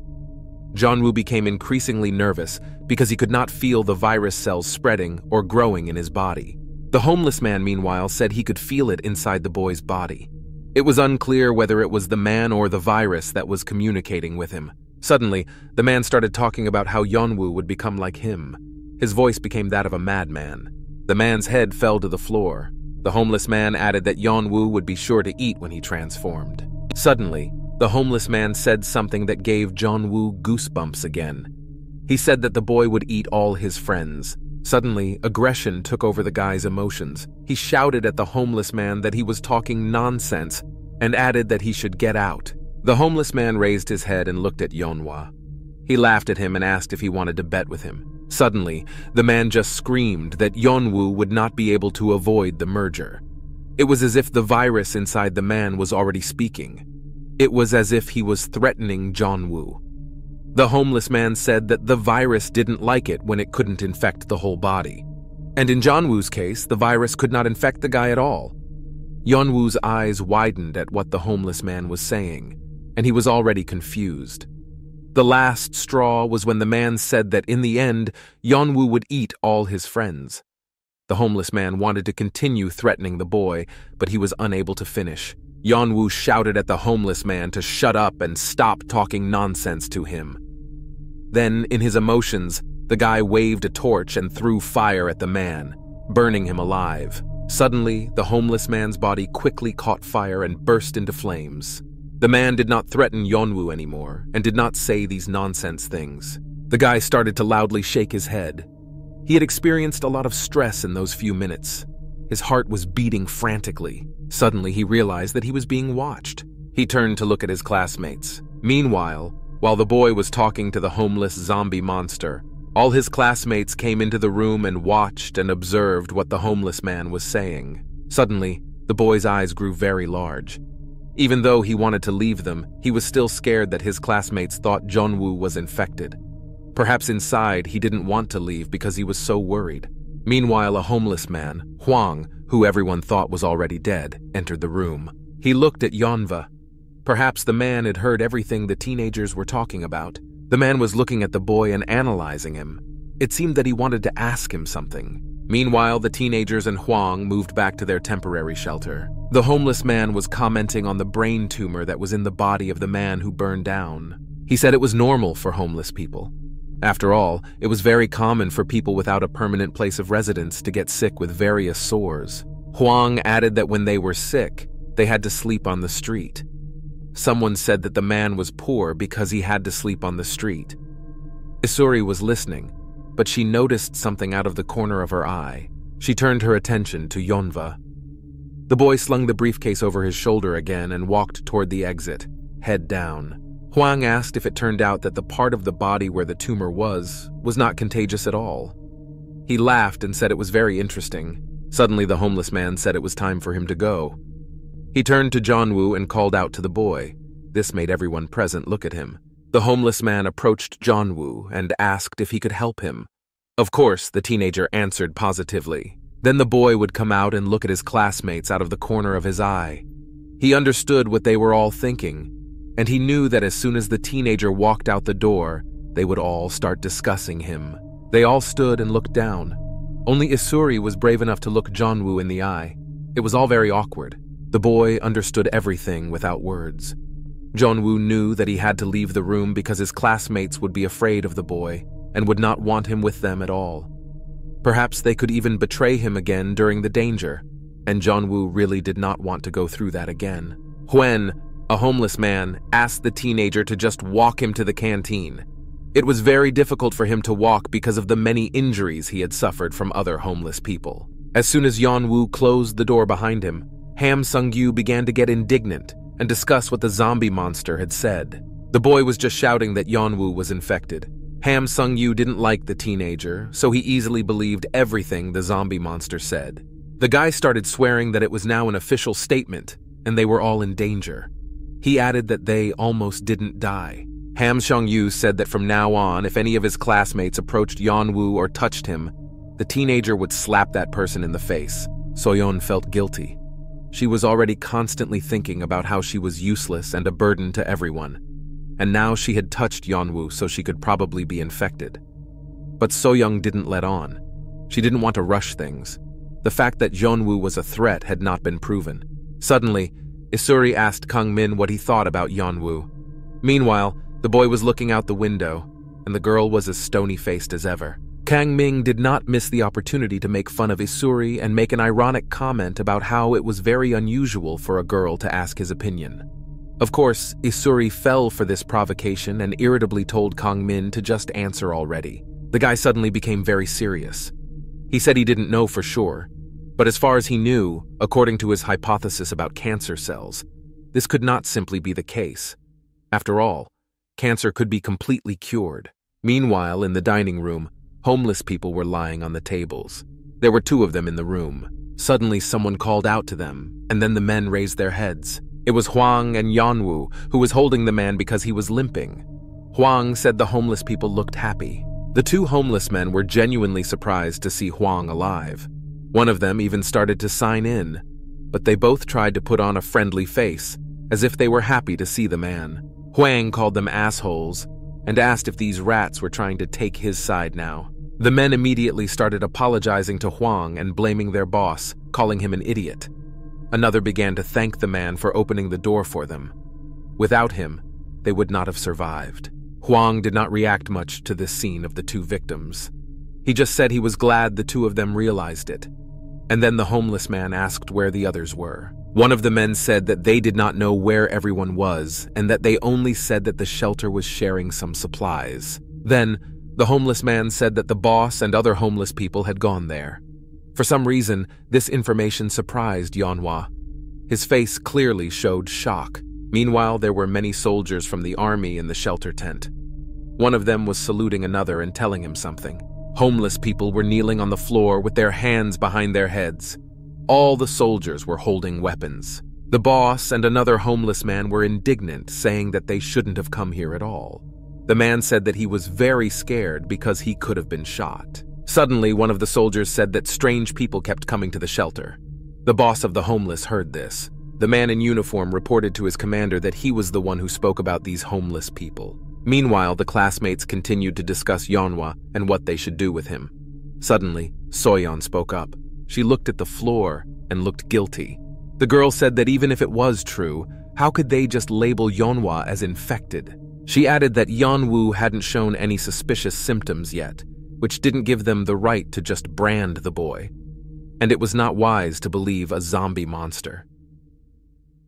Yeon-woo became increasingly nervous because he could not feel the virus cells spreading or growing in his body. The homeless man, meanwhile, said he could feel it inside the boy's body. It was unclear whether it was the man or the virus that was communicating with him. Suddenly, the man started talking about how Yeon-woo would become like him. His voice became that of a madman. The man's head fell to the floor. The homeless man added that Yeon-woo would be sure to eat when he transformed. Suddenly, the homeless man said something that gave Yeon-woo goosebumps again. He said that the boy would eat all his friends. Suddenly, aggression took over the guy's emotions. He shouted at the homeless man that he was talking nonsense and added that he should get out. The homeless man raised his head and looked at Yeonwoo. He laughed at him and asked if he wanted to bet with him. Suddenly, the man just screamed that Yeon-woo would not be able to avoid the merger. It was as if the virus inside the man was already speaking. It was as if he was threatening Yeon-woo. The homeless man said that the virus didn't like it when it couldn't infect the whole body. And in Yeon-woo's case, the virus could not infect the guy at all. Yeon-woo's eyes widened at what the homeless man was saying, and he was already confused. The last straw was when the man said that in the end, Yeon-woo would eat all his friends. The homeless man wanted to continue threatening the boy, but he was unable to finish. Yeon-woo shouted at the homeless man to shut up and stop talking nonsense to him. Then, in his emotions, the guy waved a torch and threw fire at the man, burning him alive. Suddenly, the homeless man's body quickly caught fire and burst into flames. The man did not threaten Yeon-woo anymore and did not say these nonsense things. The guy started to loudly shake his head. He had experienced a lot of stress in those few minutes. His heart was beating frantically. Suddenly, he realized that he was being watched. He turned to look at his classmates. Meanwhile, While the boy was talking to the homeless zombie monster, all his classmates came into the room and watched and observed what the homeless man was saying. Suddenly, the boy's eyes grew very large. Even though he wanted to leave them, he was still scared that his classmates thought Yeon-woo was infected. Perhaps inside, he didn't want to leave because he was so worried. Meanwhile, a homeless man, Hwang, who everyone thought was already dead, entered the room. He looked at Yeonwoo. Perhaps the man had heard everything the teenagers were talking about. The man was looking at the boy and analyzing him. It seemed that he wanted to ask him something. Meanwhile, the teenagers and Hwang moved back to their temporary shelter. The homeless man was commenting on the brain tumor that was in the body of the man who burned down. He said it was normal for homeless people. After all, it was very common for people without a permanent place of residence to get sick with various sores. Hwang added that when they were sick, they had to sleep on the street. Someone said that the man was poor because he had to sleep on the street. Isuri was listening, but she noticed something out of the corner of her eye. She turned her attention to Yeonwoo. The boy slung the briefcase over his shoulder again and walked toward the exit, head down. Hwang asked if it turned out that the part of the body where the tumor was not contagious at all. He laughed and said it was very interesting. Suddenly, the homeless man said it was time for him to go. He turned to Yeon-woo and called out to the boy. This made everyone present look at him. The homeless man approached Yeon-woo and asked if he could help him. Of course, the teenager answered positively. Then the boy would come out and look at his classmates out of the corner of his eye. He understood what they were all thinking, and he knew that as soon as the teenager walked out the door, they would all start discussing him. They all stood and looked down. Only Isuri was brave enough to look Yeon-woo in the eye. It was all very awkward. The boy understood everything without words. Yeon-woo knew that he had to leave the room because his classmates would be afraid of the boy and would not want him with them at all. Perhaps they could even betray him again during the danger, and Yeon-woo really did not want to go through that again. Hwen, a homeless man, asked the teenager to just walk him to the canteen. It was very difficult for him to walk because of the many injuries he had suffered from other homeless people. As soon as Yeon-woo closed the door behind him, Ham Sung-yu began to get indignant and discuss what the zombie monster had said. The boy was just shouting that Yeon-woo was infected. Ham Sung-yu didn't like the teenager, so he easily believed everything the zombie monster said. The guy started swearing that it was now an official statement, and they were all in danger. He added that they almost didn't die. Ham Sung-yu said that from now on, if any of his classmates approached Yeon-woo or touched him, the teenager would slap that person in the face. Soyon felt guilty. She was already constantly thinking about how she was useless and a burden to everyone, and now she had touched Yeon-woo, so she could probably be infected. But So-young didn't let on. She didn't want to rush things. The fact that Yeon-woo was a threat had not been proven. Suddenly, Isuri asked Kang-min what he thought about Yeon-woo. Meanwhile, the boy was looking out the window, and the girl was as stony-faced as ever. Kang-min did not miss the opportunity to make fun of Isuri and make an ironic comment about how it was very unusual for a girl to ask his opinion. Of course, Isuri fell for this provocation and irritably told Kang-min to just answer already. The guy suddenly became very serious. He said he didn't know for sure, but as far as he knew, according to his hypothesis about cancer cells, this could not simply be the case. After all, cancer could be completely cured. Meanwhile, in the dining room, homeless people were lying on the tables. There were 2 of them in the room. Suddenly, someone called out to them, and then the men raised their heads. It was Hwang and Yeon-woo, who was holding the man because he was limping. Hwang said the homeless people looked happy. The 2 homeless men were genuinely surprised to see Hwang alive. One of them even started to sign in, but they both tried to put on a friendly face, as if they were happy to see the man. Hwang called them assholes and asked if these rats were trying to take his side now. The men immediately started apologizing to Hwang and blaming their boss, calling him an idiot. Another began to thank the man for opening the door for them. Without him, they would not have survived. Hwang did not react much to this scene of the 2 victims. He just said he was glad the 2 of them realized it. And then the homeless man asked where the others were. One of the men said that they did not know where everyone was and that they only said that the shelter was sharing some supplies. Then, the homeless man said that the boss and other homeless people had gone there. For some reason, this information surprised Yeonwoo. His face clearly showed shock. Meanwhile, there were many soldiers from the army in the shelter tent. One of them was saluting another and telling him something. Homeless people were kneeling on the floor with their hands behind their heads. All the soldiers were holding weapons. The boss and another homeless man were indignant, saying that they shouldn't have come here at all. The man said that he was very scared because he could have been shot. Suddenly, one of the soldiers said that strange people kept coming to the shelter. The boss of the homeless heard this. The man in uniform reported to his commander that he was the one who spoke about these homeless people. Meanwhile, the classmates continued to discuss Yeonwoo and what they should do with him. Suddenly, Soyon spoke up. She looked at the floor and looked guilty. The girl said that even if it was true, how could they just label Yeonwoo as infected? She added that Yeonwoo hadn't shown any suspicious symptoms yet, which didn't give them the right to just brand the boy. And it was not wise to believe a zombie monster.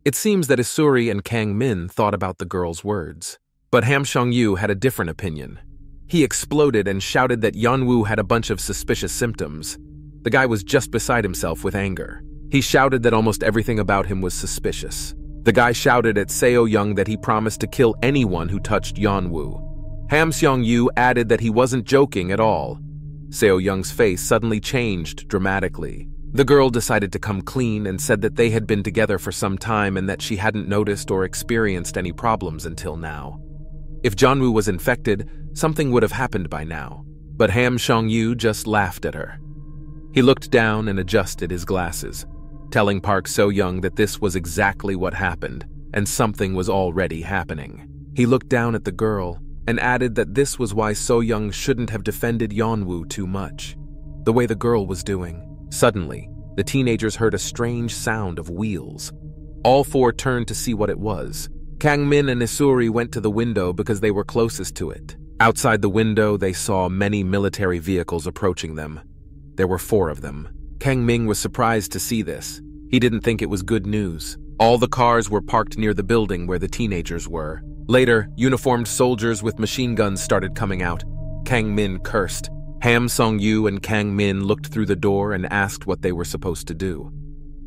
It seems that Isuri and Kang Min thought about the girl's words. But Ham Song-yu had a different opinion. He exploded and shouted that Yeonwoo had a bunch of suspicious symptoms. The guy was just beside himself with anger. He shouted that almost everything about him was suspicious. The guy shouted at Seo-young that he promised to kill anyone who touched Yeonwoo. Ham Song-yu added that he wasn't joking at all. Seo-young's face suddenly changed dramatically. The girl decided to come clean and said that they had been together for some time and that she hadn't noticed or experienced any problems until now. If Yeonwoo was infected, something would have happened by now. But Ham Song-yu just laughed at her. He looked down and adjusted his glasses, telling Park So-young that this was exactly what happened, and something was already happening. He looked down at the girl and added that this was why So-young shouldn't have defended Yeonwoo too much, the way the girl was doing. Suddenly, the teenagers heard a strange sound of wheels. All four turned to see what it was. Kang Min and Isuri went to the window because they were closest to it. Outside the window, they saw many military vehicles approaching them. There were 4 of them. Kang Min was surprised to see this. He didn't think it was good news. All the cars were parked near the building where the teenagers were. Later, uniformed soldiers with machine guns started coming out. Kang Min cursed. Ham Song-yu and Kang Min looked through the door and asked what they were supposed to do.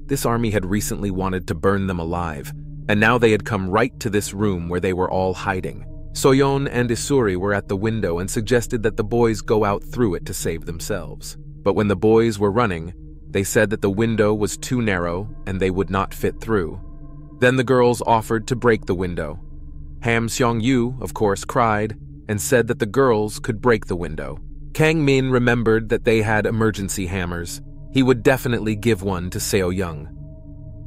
This army had recently wanted to burn them alive, and now they had come right to this room where they were all hiding. Soyon and Isuri were at the window and suggested that the boys go out through it to save themselves. But when the boys were running, they said that the window was too narrow and they would not fit through. Then the girls offered to break the window. Ham Song-yu, of course, cried and said that the girls could break the window. Kang Min remembered that they had emergency hammers. He would definitely give one to Seo-young.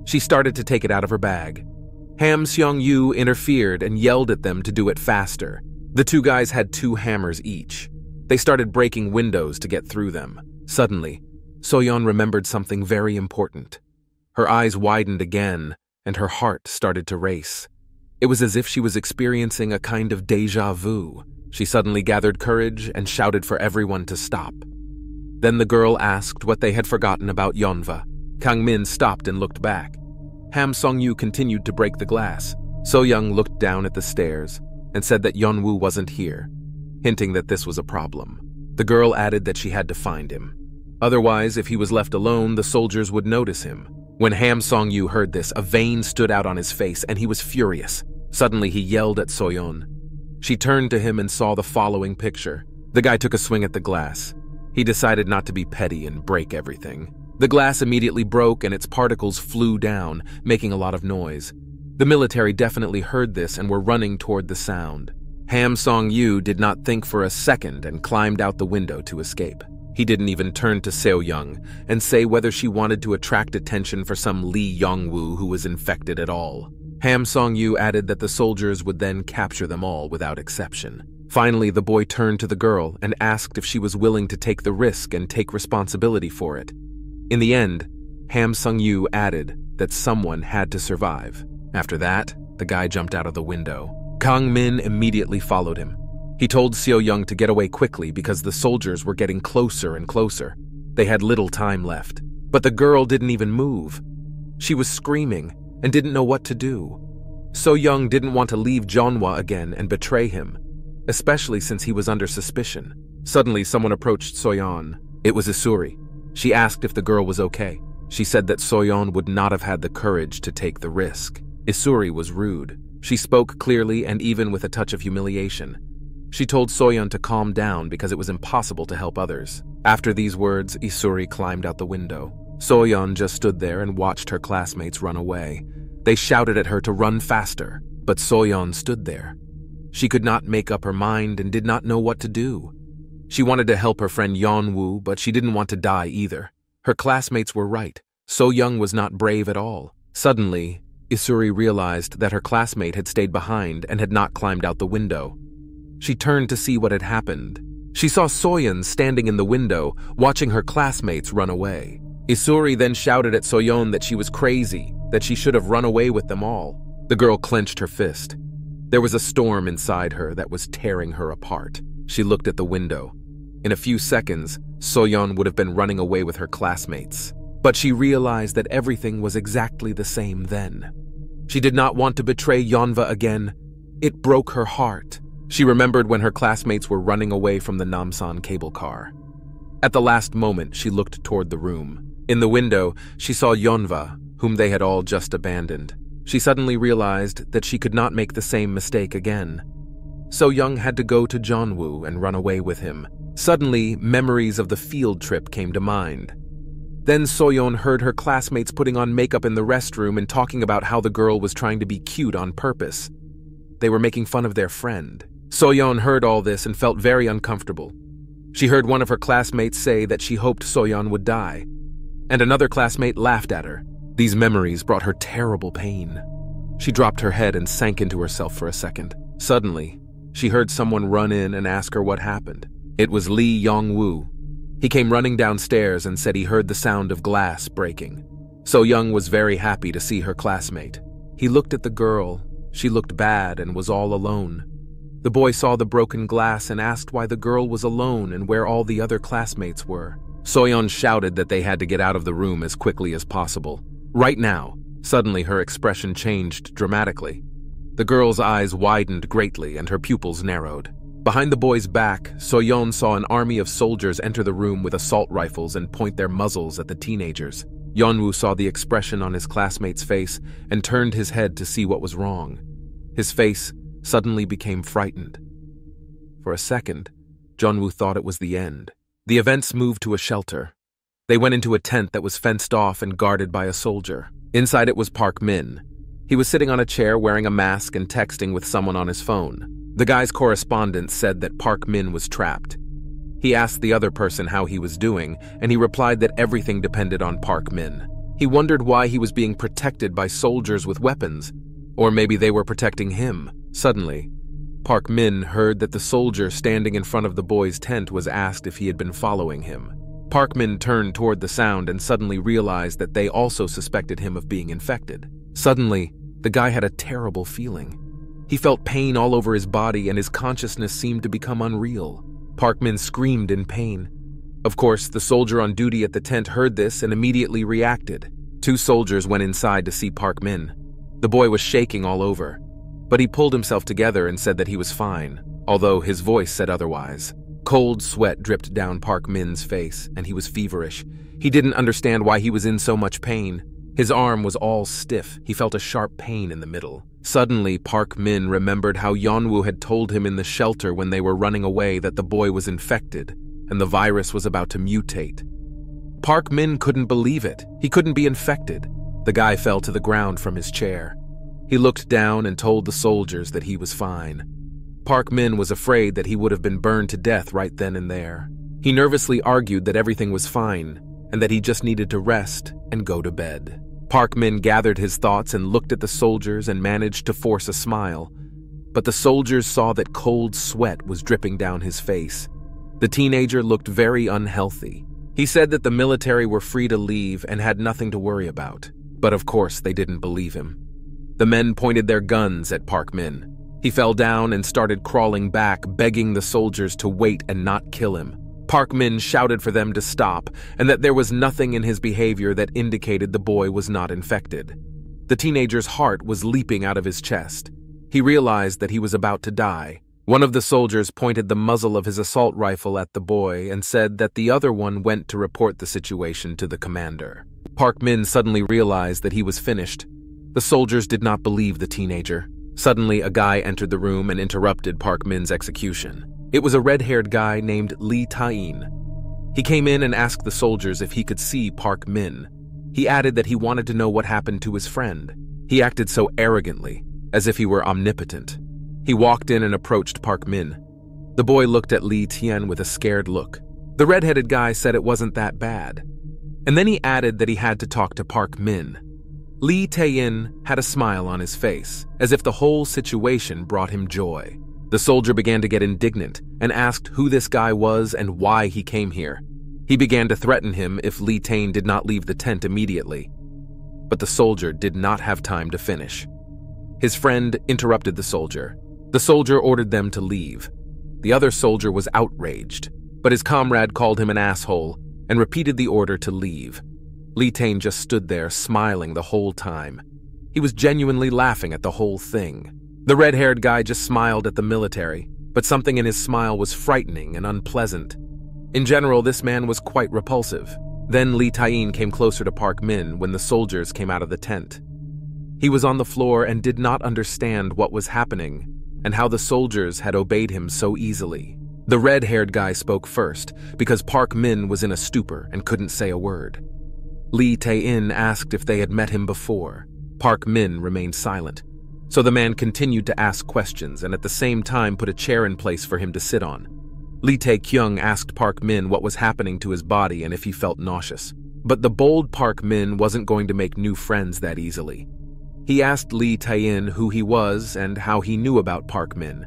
She started to take it out of her bag. Ham Song-yu interfered and yelled at them to do it faster. The 2 guys had 2 hammers each. They started breaking windows to get through them. Suddenly, Soyon remembered something very important. Her eyes widened again, and her heart started to race. It was as if she was experiencing a kind of déjà vu. She suddenly gathered courage and shouted for everyone to stop. Then the girl asked what they had forgotten about Yeonwoo. Kang Min stopped and looked back. Ham Song-yu continued to break the glass. So-young looked down at the stairs and said that Yeonwoo wasn't here, hinting that this was a problem. The girl added that she had to find him. Otherwise, if he was left alone, the soldiers would notice him. When Ham Song-yu heard this, a vein stood out on his face and he was furious. Suddenly, he yelled at Soyon. She turned to him and saw the following picture. The guy took a swing at the glass. He decided not to be petty and break everything. The glass immediately broke and its particles flew down, making a lot of noise. The military definitely heard this and were running toward the sound. Ham Song-yu did not think for a second and climbed out the window to escape. He didn't even turn to Seo-young and say whether she wanted to attract attention for some Lee Yeonwoo who was infected at all. Ham Song-yu added that the soldiers would then capture them all without exception. Finally, the boy turned to the girl and asked if she was willing to take the risk and take responsibility for it. In the end, Ham Song-yu added that someone had to survive. After that, the guy jumped out of the window. Kang Min immediately followed him. He told Seo-young to get away quickly because the soldiers were getting closer and closer. They had little time left. But the girl didn't even move. She was screaming and didn't know what to do. So-young didn't want to leave Yeonwoo again and betray him, especially since he was under suspicion. Suddenly, someone approached Soyon. It was Isuri. She asked if the girl was okay. She said that Soyon would not have had the courage to take the risk. Isuri was rude. She spoke clearly and even with a touch of humiliation. She told Soyon to calm down because it was impossible to help others. After these words, Isuri climbed out the window. Soyon just stood there and watched her classmates run away. They shouted at her to run faster, but Soyon stood there. She could not make up her mind and did not know what to do. She wanted to help her friend Yeon-woo, but she didn't want to die either. Her classmates were right. So-young was not brave at all. Suddenly, Isuri realized that her classmate had stayed behind and had not climbed out the window. She turned to see what had happened. She saw Soyon standing in the window, watching her classmates run away. Isuri then shouted at Soyon that she was crazy, that she should have run away with them all. The girl clenched her fist. There was a storm inside her that was tearing her apart. She looked at the window. In a few seconds, Soyon would have been running away with her classmates. But she realized that everything was exactly the same then. She did not want to betray Yeonwoo again. It broke her heart. She remembered when her classmates were running away from the Namsan cable car. At the last moment, she looked toward the room. In the window, she saw Yeonwoo, whom they had all just abandoned. She suddenly realized that she could not make the same mistake again. So-young had to go to Jeonwoo and run away with him. Suddenly, memories of the field trip came to mind. Then Soyon heard her classmates putting on makeup in the restroom and talking about how the girl was trying to be cute on purpose. They were making fun of their friend. Soyon heard all this and felt very uncomfortable. She heard one of her classmates say that she hoped Soyon would die, and another classmate laughed at her. These memories brought her terrible pain. She dropped her head and sank into herself for a second. Suddenly, she heard someone run in and ask her what happened. It was Lee Yong-woo. He came running downstairs and said he heard the sound of glass breaking. So-young was very happy to see her classmate. He looked at the girl. She looked bad and was all alone. The boy saw the broken glass and asked why the girl was alone and where all the other classmates were. Soyon shouted that they had to get out of the room as quickly as possible. Right now. Suddenly her expression changed dramatically. The girl's eyes widened greatly and her pupils narrowed. Behind the boy's back, Soyon saw an army of soldiers enter the room with assault rifles and point their muzzles at the teenagers. Yeon-woo saw the expression on his classmate's face and turned his head to see what was wrong. His face suddenly became frightened. For a second, Yeon-woo thought it was the end. The events moved to a shelter. They went into a tent that was fenced off and guarded by a soldier. Inside it was Park Min. He was sitting on a chair wearing a mask and texting with someone on his phone. The guy's correspondent said that Park Min was trapped. He asked the other person how he was doing, and he replied that everything depended on Park Min. He wondered why he was being protected by soldiers with weapons, or maybe they were protecting him. Suddenly, Park Min heard that the soldier standing in front of the boy's tent was asked if he had been following him. Park Min turned toward the sound and suddenly realized that they also suspected him of being infected. Suddenly, the guy had a terrible feeling. He felt pain all over his body and his consciousness seemed to become unreal. Park Min screamed in pain. Of course, the soldier on duty at the tent heard this and immediately reacted. 2 soldiers went inside to see Park Min. The boy was shaking all over, but he pulled himself together and said that he was fine, although his voice said otherwise. Cold sweat dripped down Park Min's face, and he was feverish. He didn't understand why he was in so much pain. His arm was all stiff. He felt a sharp pain in the middle. Suddenly, Park Min remembered how Yeon-woo had told him in the shelter when they were running away that the boy was infected, and the virus was about to mutate. Park Min couldn't believe it. He couldn't be infected. The guy fell to the ground from his chair. He looked down and told the soldiers that he was fine. Park Min was afraid that he would have been burned to death right then and there. He nervously argued that everything was fine and that he just needed to rest and go to bed. Park Min gathered his thoughts and looked at the soldiers and managed to force a smile. But the soldiers saw that cold sweat was dripping down his face. The teenager looked very unhealthy. He said that the military were free to leave and had nothing to worry about. But of course they didn't believe him. The men pointed their guns at Park Min. He fell down and started crawling back, begging the soldiers to wait and not kill him. Park Min shouted for them to stop, and that there was nothing in his behavior that indicated the boy was not infected. The teenager's heart was leaping out of his chest. He realized that he was about to die. One of the soldiers pointed the muzzle of his assault rifle at the boy and said that the other one went to report the situation to the commander. Park Min suddenly realized that he was finished. The soldiers did not believe the teenager. Suddenly, a guy entered the room and interrupted Park Min's execution. It was a red-haired guy named Lee Tae-in. He came in and asked the soldiers if he could see Park Min. He added that he wanted to know what happened to his friend. He acted so arrogantly, as if he were omnipotent. He walked in and approached Park Min. The boy looked at Lee Tien with a scared look. The red-headed guy said it wasn't that bad. And then he added that he had to talk to Park Min. Lee Tae-in had a smile on his face, as if the whole situation brought him joy. The soldier began to get indignant and asked who this guy was and why he came here. He began to threaten him if Lee Tae-in did not leave the tent immediately. But the soldier did not have time to finish. His friend interrupted the soldier. The soldier ordered them to leave. The other soldier was outraged, but his comrade called him an asshole and repeated the order to leave. Lee Tae-in just stood there, smiling the whole time. He was genuinely laughing at the whole thing. The red-haired guy just smiled at the military, but something in his smile was frightening and unpleasant. In general, this man was quite repulsive. Then Lee Tae-in came closer to Park Min when the soldiers came out of the tent. He was on the floor and did not understand what was happening and how the soldiers had obeyed him so easily. The red-haired guy spoke first because Park Min was in a stupor and couldn't say a word. Lee Tae-in asked if they had met him before. Park Min remained silent. So the man continued to ask questions and at the same time put a chair in place for him to sit on. Lee Tae-kyung asked Park Min what was happening to his body and if he felt nauseous. But the bold Park Min wasn't going to make new friends that easily. He asked Lee Tae-in who he was and how he knew about Park Min.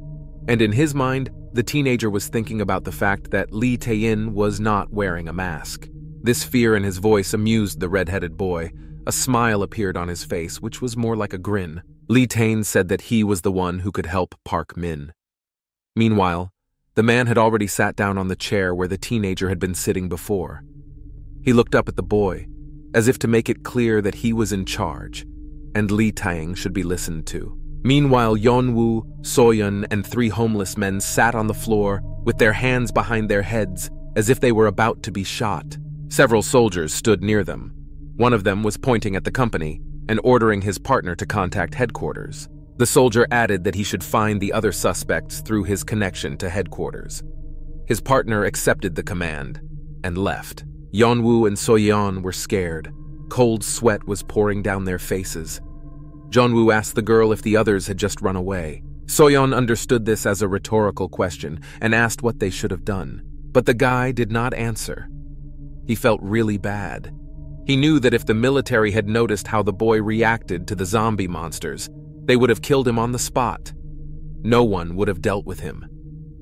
And in his mind, the teenager was thinking about the fact that Lee Tae-in was not wearing a mask. This fear in his voice amused the red-headed boy. A smile appeared on his face, which was more like a grin. Lee Tae-in said that he was the one who could help Park Min. Meanwhile, the man had already sat down on the chair where the teenager had been sitting before. He looked up at the boy, as if to make it clear that he was in charge, and Lee Tae-in should be listened to. Meanwhile, Yeon-woo, Soyon, and 3 homeless men sat on the floor with their hands behind their heads as if they were about to be shot. Several soldiers stood near them. One of them was pointing at the company and ordering his partner to contact headquarters. The soldier added that he should find the other suspects through his connection to headquarters. His partner accepted the command and left. Yeon-woo and Soyon were scared. Cold sweat was pouring down their faces. Yeon-woo asked the girl if the others had just run away. Soyon understood this as a rhetorical question and asked what they should have done. But the guy did not answer. He felt really bad. He knew that if the military had noticed how the boy reacted to the zombie monsters, they would have killed him on the spot. No one would have dealt with him.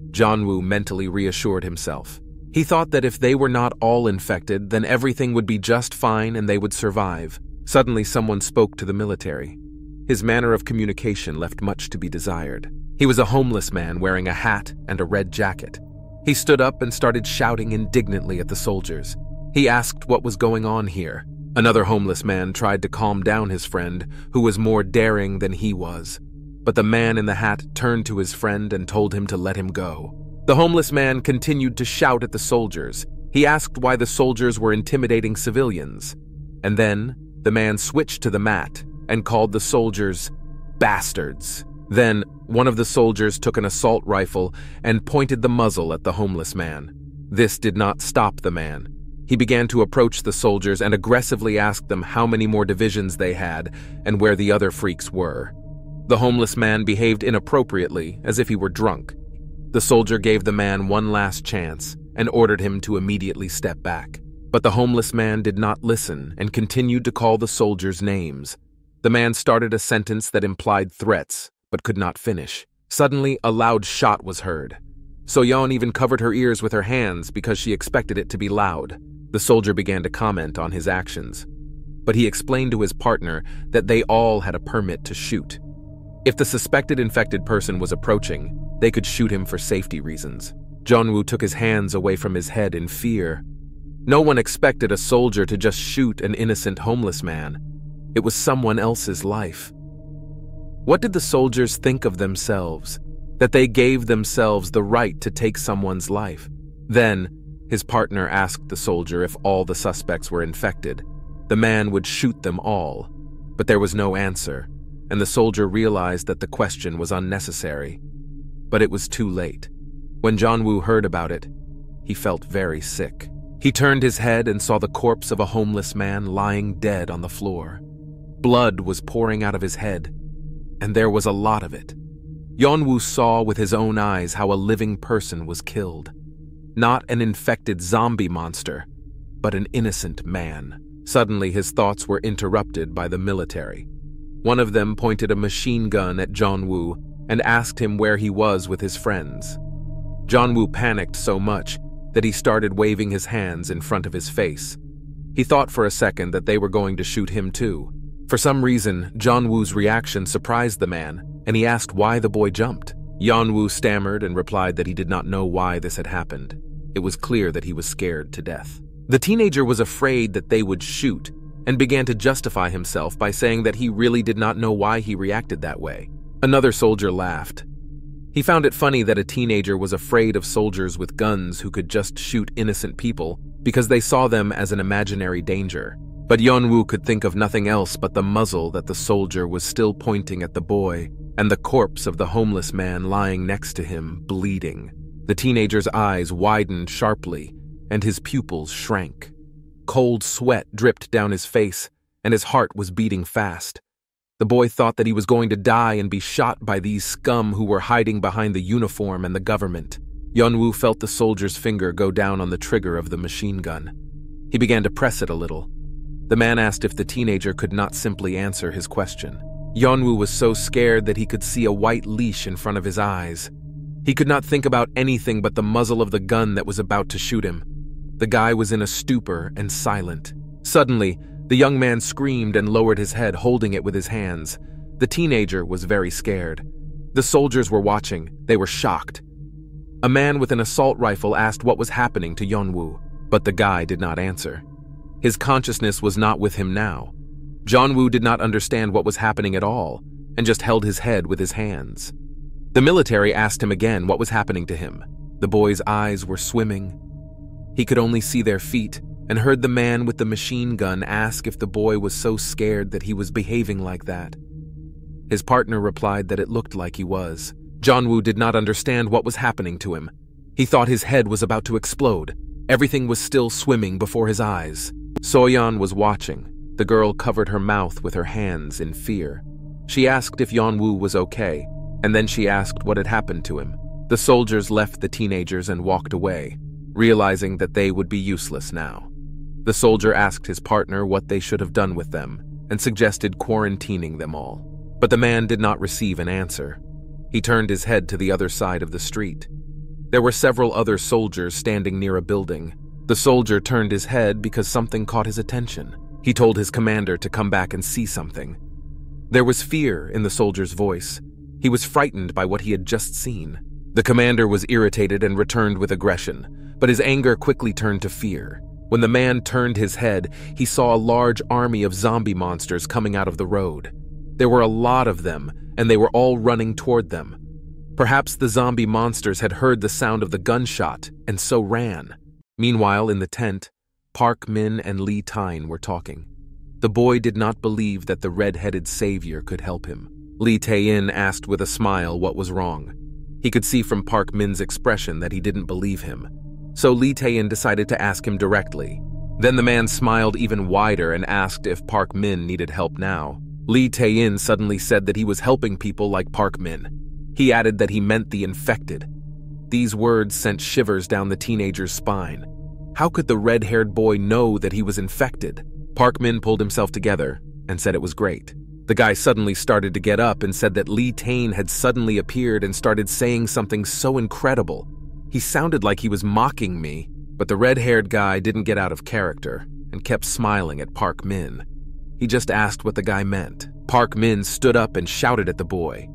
Yeon-woo mentally reassured himself. He thought that if they were not all infected, then everything would be just fine and they would survive. Suddenly, someone spoke to the military. His manner of communication left much to be desired. He was a homeless man wearing a hat and a red jacket. He stood up and started shouting indignantly at the soldiers. He asked what was going on here. Another homeless man tried to calm down his friend, who was more daring than he was. But the man in the hat turned to his friend and told him to let him go. The homeless man continued to shout at the soldiers. He asked why the soldiers were intimidating civilians. And then the man switched to the mat and called the soldiers bastards. Then one of the soldiers took an assault rifle and pointed the muzzle at the homeless man. This did not stop the man. He began to approach the soldiers and aggressively asked them how many more divisions they had and where the other freaks were. The homeless man behaved inappropriately, as if he were drunk. The soldier gave the man one last chance and ordered him to immediately step back. But the homeless man did not listen and continued to call the soldiers names. The man started a sentence that implied threats, but could not finish. Suddenly, a loud shot was heard. Soyon even covered her ears with her hands because she expected it to be loud. The soldier began to comment on his actions, but he explained to his partner that they all had a permit to shoot. If the suspected infected person was approaching, they could shoot him for safety reasons. Yeon-woo took his hands away from his head in fear. No one expected a soldier to just shoot an innocent homeless man. It was someone else's life. What did the soldiers think of themselves, that they gave themselves the right to take someone's life? Then, his partner asked the soldier if all the suspects were infected. The man would shoot them all. But there was no answer, and the soldier realized that the question was unnecessary. But it was too late. When Yeon-woo heard about it, he felt very sick. He turned his head and saw the corpse of a homeless man lying dead on the floor. Blood was pouring out of his head, and there was a lot of it. Yeon-woo saw with his own eyes how a living person was killed. Not an infected zombie monster, but an innocent man. Suddenly, his thoughts were interrupted by the military. One of them pointed a machine gun at Yeon-woo and asked him where he was with his friends. Yeon-woo panicked so much that he started waving his hands in front of his face. He thought for a second that they were going to shoot him too. For some reason, Yeon-woo's reaction surprised the man, and he asked why the boy jumped. Yeon-woo stammered and replied that he did not know why this had happened. It was clear that he was scared to death. The teenager was afraid that they would shoot and began to justify himself by saying that he really did not know why he reacted that way. Another soldier laughed. He found it funny that a teenager was afraid of soldiers with guns who could just shoot innocent people because they saw them as an imaginary danger. But Yeon-woo could think of nothing else but the muzzle that the soldier was still pointing at the boy and the corpse of the homeless man lying next to him, bleeding. The teenager's eyes widened sharply, and his pupils shrank. Cold sweat dripped down his face, and his heart was beating fast. The boy thought that he was going to die and be shot by these scum who were hiding behind the uniform and the government. Yeon-woo felt the soldier's finger go down on the trigger of the machine gun. He began to press it a little. The man asked if the teenager could not simply answer his question. Yeon-woo was so scared that he could see a white leash in front of his eyes. He could not think about anything but the muzzle of the gun that was about to shoot him. The guy was in a stupor and silent. Suddenly, the young man screamed and lowered his head, holding it with his hands. The teenager was very scared. The soldiers were watching. They were shocked. A man with an assault rifle asked what was happening to Yeon-woo, but the guy did not answer. His consciousness was not with him now. Yeon-woo did not understand what was happening at all, and just held his head with his hands. The military asked him again what was happening to him. The boy's eyes were swimming. He could only see their feet, and heard the man with the machine gun ask if the boy was so scared that he was behaving like that. His partner replied that it looked like he was. Yeon-woo did not understand what was happening to him. He thought his head was about to explode. Everything was still swimming before his eyes. Soyon was watching. The girl covered her mouth with her hands in fear. She asked if Yeon-woo was okay, and then she asked what had happened to him. The soldiers left the teenagers and walked away, realizing that they would be useless now. The soldier asked his partner what they should have done with them and suggested quarantining them all. But the man did not receive an answer. He turned his head to the other side of the street. There were several other soldiers standing near a building. The soldier turned his head because something caught his attention. He told his commander to come back and see something. There was fear in the soldier's voice. He was frightened by what he had just seen. The commander was irritated and returned with aggression, but his anger quickly turned to fear. When the man turned his head, he saw a large army of zombie monsters coming out of the road. There were a lot of them, and they were all running toward them. Perhaps the zombie monsters had heard the sound of the gunshot and so ran. Meanwhile, in the tent, Park Min and Lee Tae-in were talking. The boy did not believe that the red-headed savior could help him. Lee Tae-in asked with a smile what was wrong. He could see from Park Min's expression that he didn't believe him. So Lee Tae-in decided to ask him directly. Then the man smiled even wider and asked if Park Min needed help now. Lee Tae-in suddenly said that he was helping people like Park Min. He added that he meant the infected. These words sent shivers down the teenager's spine. How could the red-haired boy know that he was infected? Park Min pulled himself together and said it was great. The guy suddenly started to get up and said that Lee Tae-in had suddenly appeared and started saying something so incredible. He sounded like he was mocking me, but the red-haired guy didn't get out of character and kept smiling at Park Min. He just asked what the guy meant. Park Min stood up and shouted at the boy.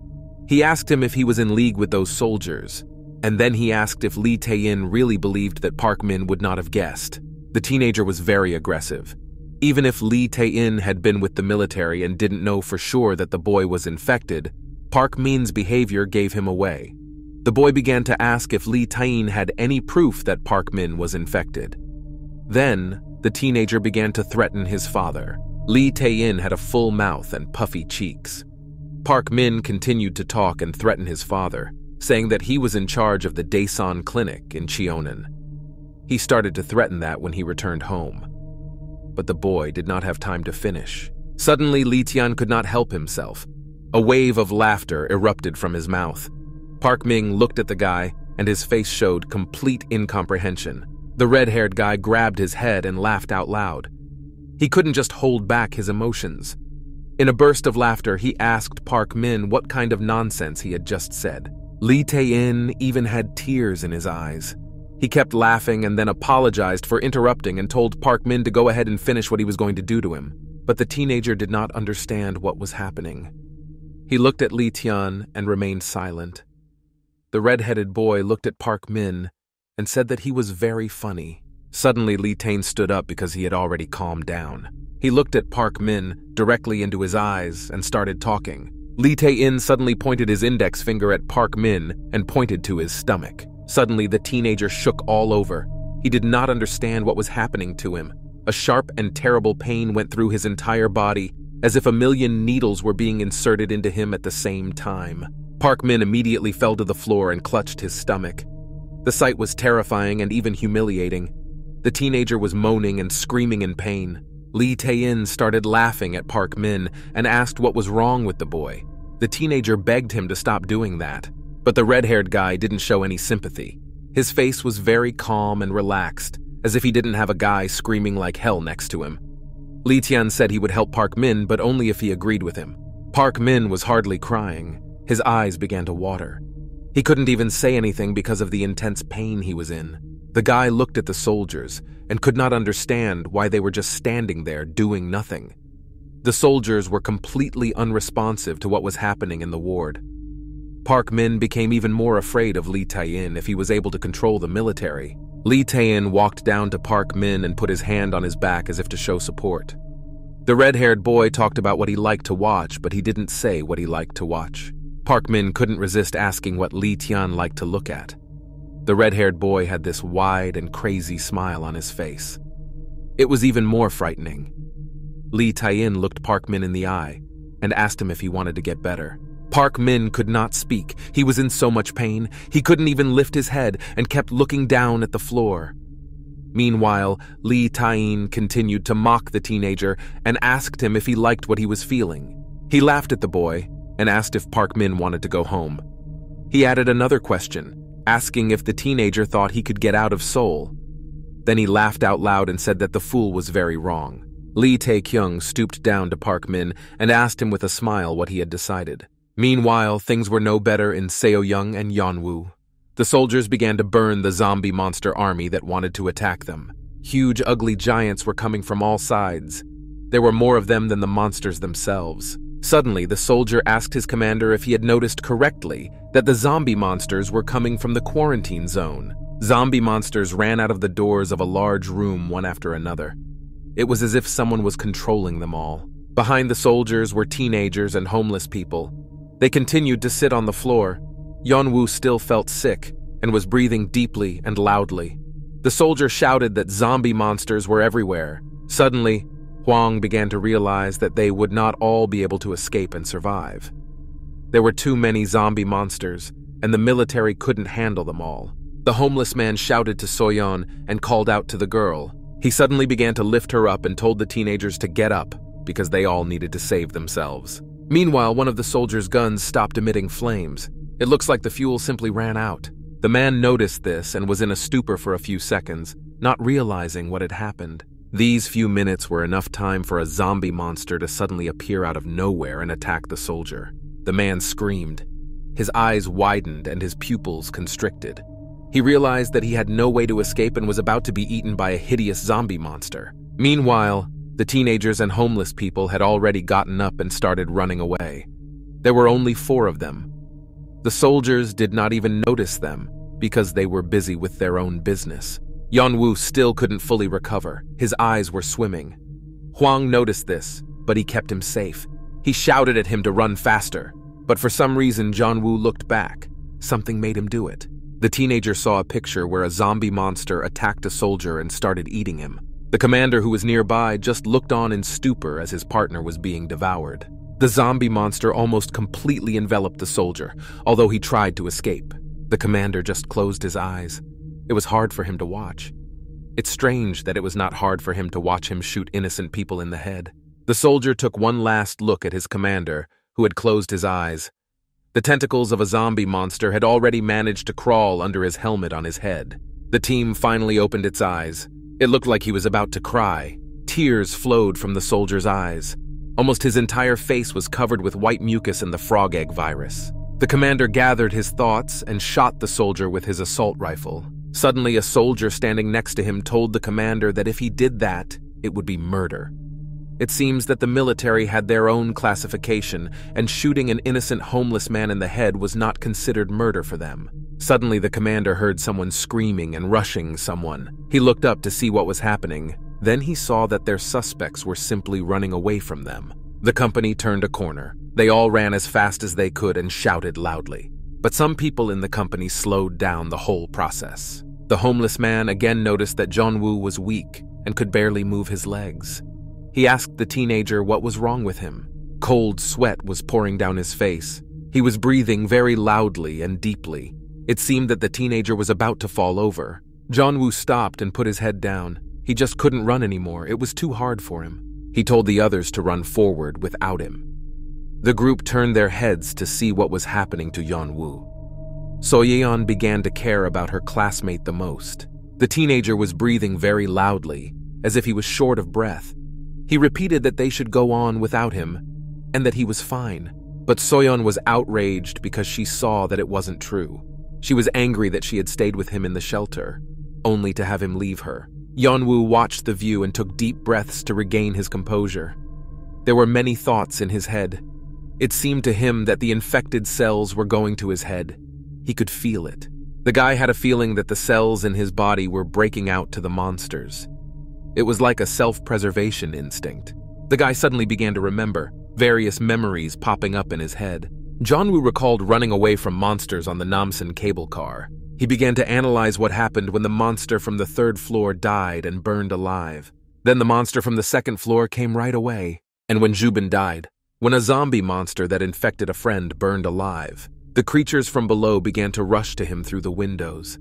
He asked him if he was in league with those soldiers, and then he asked if Lee Tae-in really believed that Park Min would not have guessed. The teenager was very aggressive. Even if Lee Tae-in had been with the military and didn't know for sure that the boy was infected, Park Min's behavior gave him away. The boy began to ask if Lee Tae-in had any proof that Park Min was infected. Then, the teenager began to threaten his father. Lee Tae-in had a full mouth and puffy cheeks. Park Min continued to talk and threaten his father, saying that he was in charge of the Daesan Clinic in Cheonan. He started to threaten that when he returned home. But the boy did not have time to finish. Suddenly, Lee Tian could not help himself. A wave of laughter erupted from his mouth. Park Min looked at the guy, and his face showed complete incomprehension. The red-haired guy grabbed his head and laughed out loud. He couldn't just hold back his emotions. In a burst of laughter, he asked Park Min what kind of nonsense he had just said. Lee Tae-in even had tears in his eyes. He kept laughing and then apologized for interrupting and told Park Min to go ahead and finish what he was going to do to him. But the teenager did not understand what was happening. He looked at Lee Tian and remained silent. The red-headed boy looked at Park Min and said that he was very funny. Suddenly, Lee Tae-in stood up because he had already calmed down. He looked at Park Min directly into his eyes and started talking. Lee Tae-in suddenly pointed his index finger at Park Min and pointed to his stomach. Suddenly, the teenager shook all over. He did not understand what was happening to him. A sharp and terrible pain went through his entire body, as if a million needles were being inserted into him at the same time. Park Min immediately fell to the floor and clutched his stomach. The sight was terrifying and even humiliating. The teenager was moaning and screaming in pain. Lee Tae-in started laughing at Park Min and asked what was wrong with the boy. The teenager begged him to stop doing that, but the red-haired guy didn't show any sympathy. His face was very calm and relaxed, as if he didn't have a guy screaming like hell next to him. Lee Tian said he would help Park Min, but only if he agreed with him. Park Min was hardly crying. His eyes began to water. He couldn't even say anything because of the intense pain he was in. The guy looked at the soldiers and could not understand why they were just standing there doing nothing. The soldiers were completely unresponsive to what was happening in the ward. Park Min became even more afraid of Lee Tae-in if he was able to control the military. Lee Tae-in walked down to Park Min and put his hand on his back as if to show support. The red-haired boy talked about what he liked to watch, but he didn't say what he liked to watch. Park Min couldn't resist asking what Lee Tian liked to look at. The red-haired boy had this wide and crazy smile on his face. It was even more frightening. Lee Tae-in looked Park Min in the eye and asked him if he wanted to get better. Park Min could not speak. He was in so much pain, he couldn't even lift his head and kept looking down at the floor. Meanwhile, Lee Tae-in continued to mock the teenager and asked him if he liked what he was feeling. He laughed at the boy and asked if Park Min wanted to go home. He added another question, asking if the teenager thought he could get out of Seoul. Then he laughed out loud and said that the fool was very wrong. Lee Tae-kyung stooped down to Park Min and asked him with a smile what he had decided. Meanwhile, things were no better in Seoul and Yeonwoo. The soldiers began to burn the zombie monster army that wanted to attack them. Huge, ugly giants were coming from all sides. There were more of them than the monsters themselves. Suddenly, the soldier asked his commander if he had noticed correctly that the zombie monsters were coming from the quarantine zone. Zombie monsters ran out of the doors of a large room one after another. It was as if someone was controlling them all. Behind the soldiers were teenagers and homeless people. They continued to sit on the floor. Yeon-woo still felt sick and was breathing deeply and loudly. The soldier shouted that zombie monsters were everywhere. Suddenly, Hwang began to realize that they would not all be able to escape and survive. There were too many zombie monsters, and the military couldn't handle them all. The homeless man shouted to Soyon and called out to the girl. He suddenly began to lift her up and told the teenagers to get up because they all needed to save themselves. Meanwhile, one of the soldiers' guns stopped emitting flames. It looks like the fuel simply ran out. The man noticed this and was in a stupor for a few seconds, not realizing what had happened. These few minutes were enough time for a zombie monster to suddenly appear out of nowhere and attack the soldier. The man screamed. His eyes widened and his pupils constricted. He realized that he had no way to escape and was about to be eaten by a hideous zombie monster. Meanwhile, the teenagers and homeless people had already gotten up and started running away. There were only 4 of them. The soldiers did not even notice them because they were busy with their own business. Yeon-woo still couldn't fully recover. His eyes were swimming. Hwang noticed this, but he kept him safe. He shouted at him to run faster, but for some reason Yeon-woo looked back. Something made him do it. The teenager saw a picture where a zombie monster attacked a soldier and started eating him. The commander, who was nearby, just looked on in stupor as his partner was being devoured. The zombie monster almost completely enveloped the soldier, although he tried to escape. The commander just closed his eyes. It was hard for him to watch. It's strange that it was not hard for him to watch him shoot innocent people in the head. The soldier took one last look at his commander, who had closed his eyes. The tentacles of a zombie monster had already managed to crawl under his helmet on his head. The team finally opened its eyes. It looked like he was about to cry. Tears flowed from the soldier's eyes. Almost his entire face was covered with white mucus and the frog egg virus. The commander gathered his thoughts and shot the soldier with his assault rifle. Suddenly, a soldier standing next to him told the commander that if he did that, it would be murder. It seems that the military had their own classification, and shooting an innocent homeless man in the head was not considered murder for them. Suddenly, the commander heard someone screaming and rushing someone. He looked up to see what was happening. Then he saw that their suspects were simply running away from them. The company turned a corner. They all ran as fast as they could and shouted loudly. But some people in the company slowed down the whole process. The homeless man again noticed that Yeon-woo was weak and could barely move his legs. He asked the teenager what was wrong with him. Cold sweat was pouring down his face. He was breathing very loudly and deeply. It seemed that the teenager was about to fall over. Yeon-woo stopped and put his head down. He just couldn't run anymore. It was too hard for him. He told the others to run forward without him. The group turned their heads to see what was happening to Yeon-woo. Soyeon began to care about her classmate the most. The teenager was breathing very loudly, as if he was short of breath. He repeated that they should go on without him, and that he was fine. But Soyeon was outraged because she saw that it wasn't true. She was angry that she had stayed with him in the shelter, only to have him leave her. Yeon-woo watched the view and took deep breaths to regain his composure. There were many thoughts in his head. It seemed to him that the infected cells were going to his head. He could feel it. The guy had a feeling that the cells in his body were breaking out to the monsters. It was like a self-preservation instinct. The guy suddenly began to remember, various memories popping up in his head. Yeon-woo recalled running away from monsters on the Namsan cable car. He began to analyze what happened when the monster from the 3rd floor died and burned alive. Then the monster from the 2nd floor came right away. And when Jubin died, when a zombie monster that infected a friend burned alive, the creatures from below began to rush to him through the windows.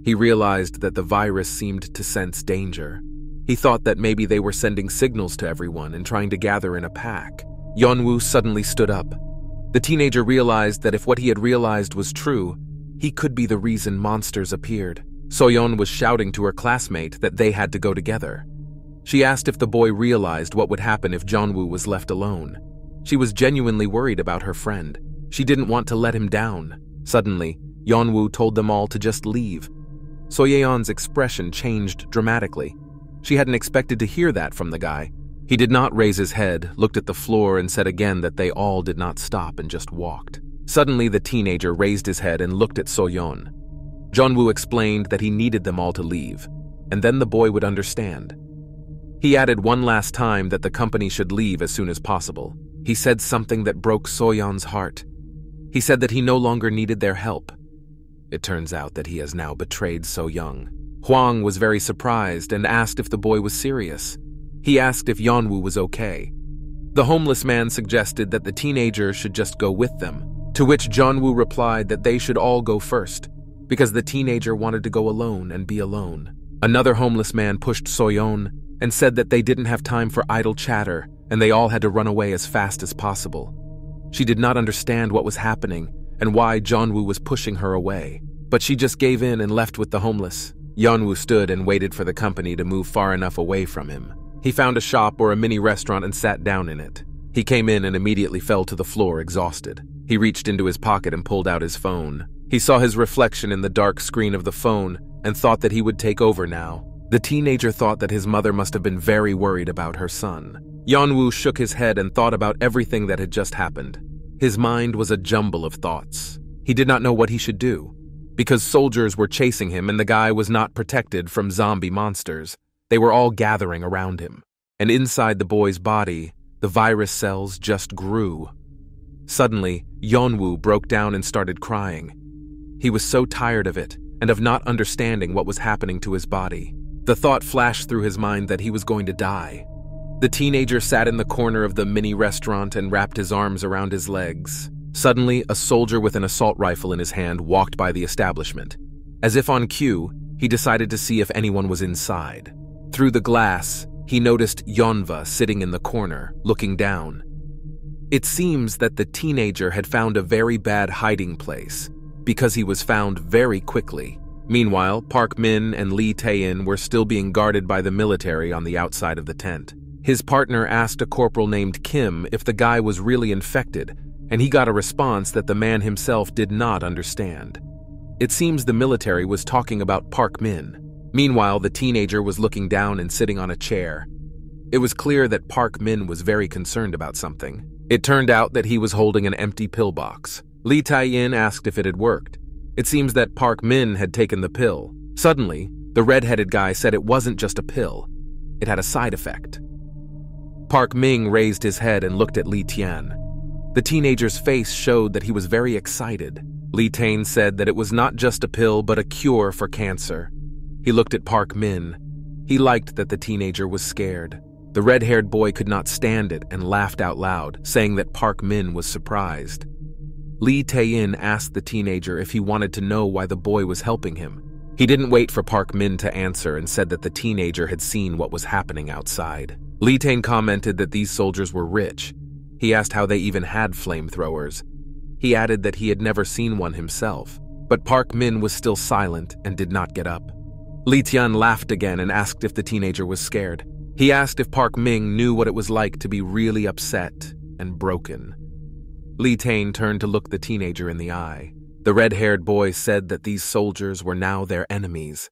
He realized that the virus seemed to sense danger. He thought that maybe they were sending signals to everyone and trying to gather in a pack. Yeon-woo suddenly stood up. The teenager realized that if what he had realized was true, he could be the reason monsters appeared. Soyeon was shouting to her classmate that they had to go together. She asked if the boy realized what would happen if Yeon-woo was left alone. She was genuinely worried about her friend. She didn't want to let him down. Suddenly, Yeon-woo told them all to just leave. Soyeon's expression changed dramatically. She hadn't expected to hear that from the guy. He did not raise his head, looked at the floor, and said again that they all did not stop and just walked. Suddenly, the teenager raised his head and looked at Soyeon. Yeon-woo explained that he needed them all to leave, and then the boy would understand. He added one last time that the company should leave as soon as possible. He said something that broke Soyeon's heart. He said that he no longer needed their help. It turns out that he has now betrayed So-young. Hwang was very surprised and asked if the boy was serious. He asked if Yeon-woo was okay. The homeless man suggested that the teenager should just go with them, to which Yeon-woo replied that they should all go first, because the teenager wanted to go alone and be alone. Another homeless man pushed Soyeon and said that they didn't have time for idle chatter and they all had to run away as fast as possible. She did not understand what was happening and why Yeon-woo was pushing her away, but she just gave in and left with the homeless. Yeon-woo stood and waited for the company to move far enough away from him. He found a shop or a mini restaurant and sat down in it. He came in and immediately fell to the floor exhausted. He reached into his pocket and pulled out his phone. He saw his reflection in the dark screen of the phone and thought that he would take over now. The teenager thought that his mother must have been very worried about her son. Yeon-woo shook his head and thought about everything that had just happened. His mind was a jumble of thoughts. He did not know what he should do, because soldiers were chasing him and the guy was not protected from zombie monsters. They were all gathering around him, and inside the boy's body, the virus cells just grew. Suddenly, Yeon-woo broke down and started crying. He was so tired of it and of not understanding what was happening to his body. The thought flashed through his mind that he was going to die. The teenager sat in the corner of the mini restaurant and wrapped his arms around his legs. Suddenly, a soldier with an assault rifle in his hand walked by the establishment. As if on cue, he decided to see if anyone was inside. Through the glass, he noticed Yeonwoo sitting in the corner, looking down. It seems that the teenager had found a very bad hiding place, because he was found very quickly. Meanwhile, Park Min and Lee Tae-in were still being guarded by the military on the outside of the tent. His partner asked a corporal named Kim if the guy was really infected, and he got a response that the man himself did not understand. It seems the military was talking about Park Min. Meanwhile, the teenager was looking down and sitting on a chair. It was clear that Park Min was very concerned about something. It turned out that he was holding an empty pillbox. Lee Tae-in asked if it had worked. It seems that Park Min had taken the pill. Suddenly, the red-headed guy said it wasn't just a pill. It had a side effect. Park Min raised his head and looked at Lee Tian. The teenager's face showed that he was very excited. Lee Tae-in said that it was not just a pill but a cure for cancer. He looked at Park Min. He liked that the teenager was scared. The red-haired boy could not stand it and laughed out loud, saying that Park Min was surprised. Lee Tae-in asked the teenager if he wanted to know why the boy was helping him. He didn't wait for Park Min to answer and said that the teenager had seen what was happening outside. Lee Tae-in commented that these soldiers were rich. He asked how they even had flamethrowers. He added that he had never seen one himself, but Park Min was still silent and did not get up. Lee Tian laughed again and asked if the teenager was scared. He asked if Park Min knew what it was like to be really upset and broken. Lee Tae-in turned to look the teenager in the eye. The red-haired boy said that these soldiers were now their enemies.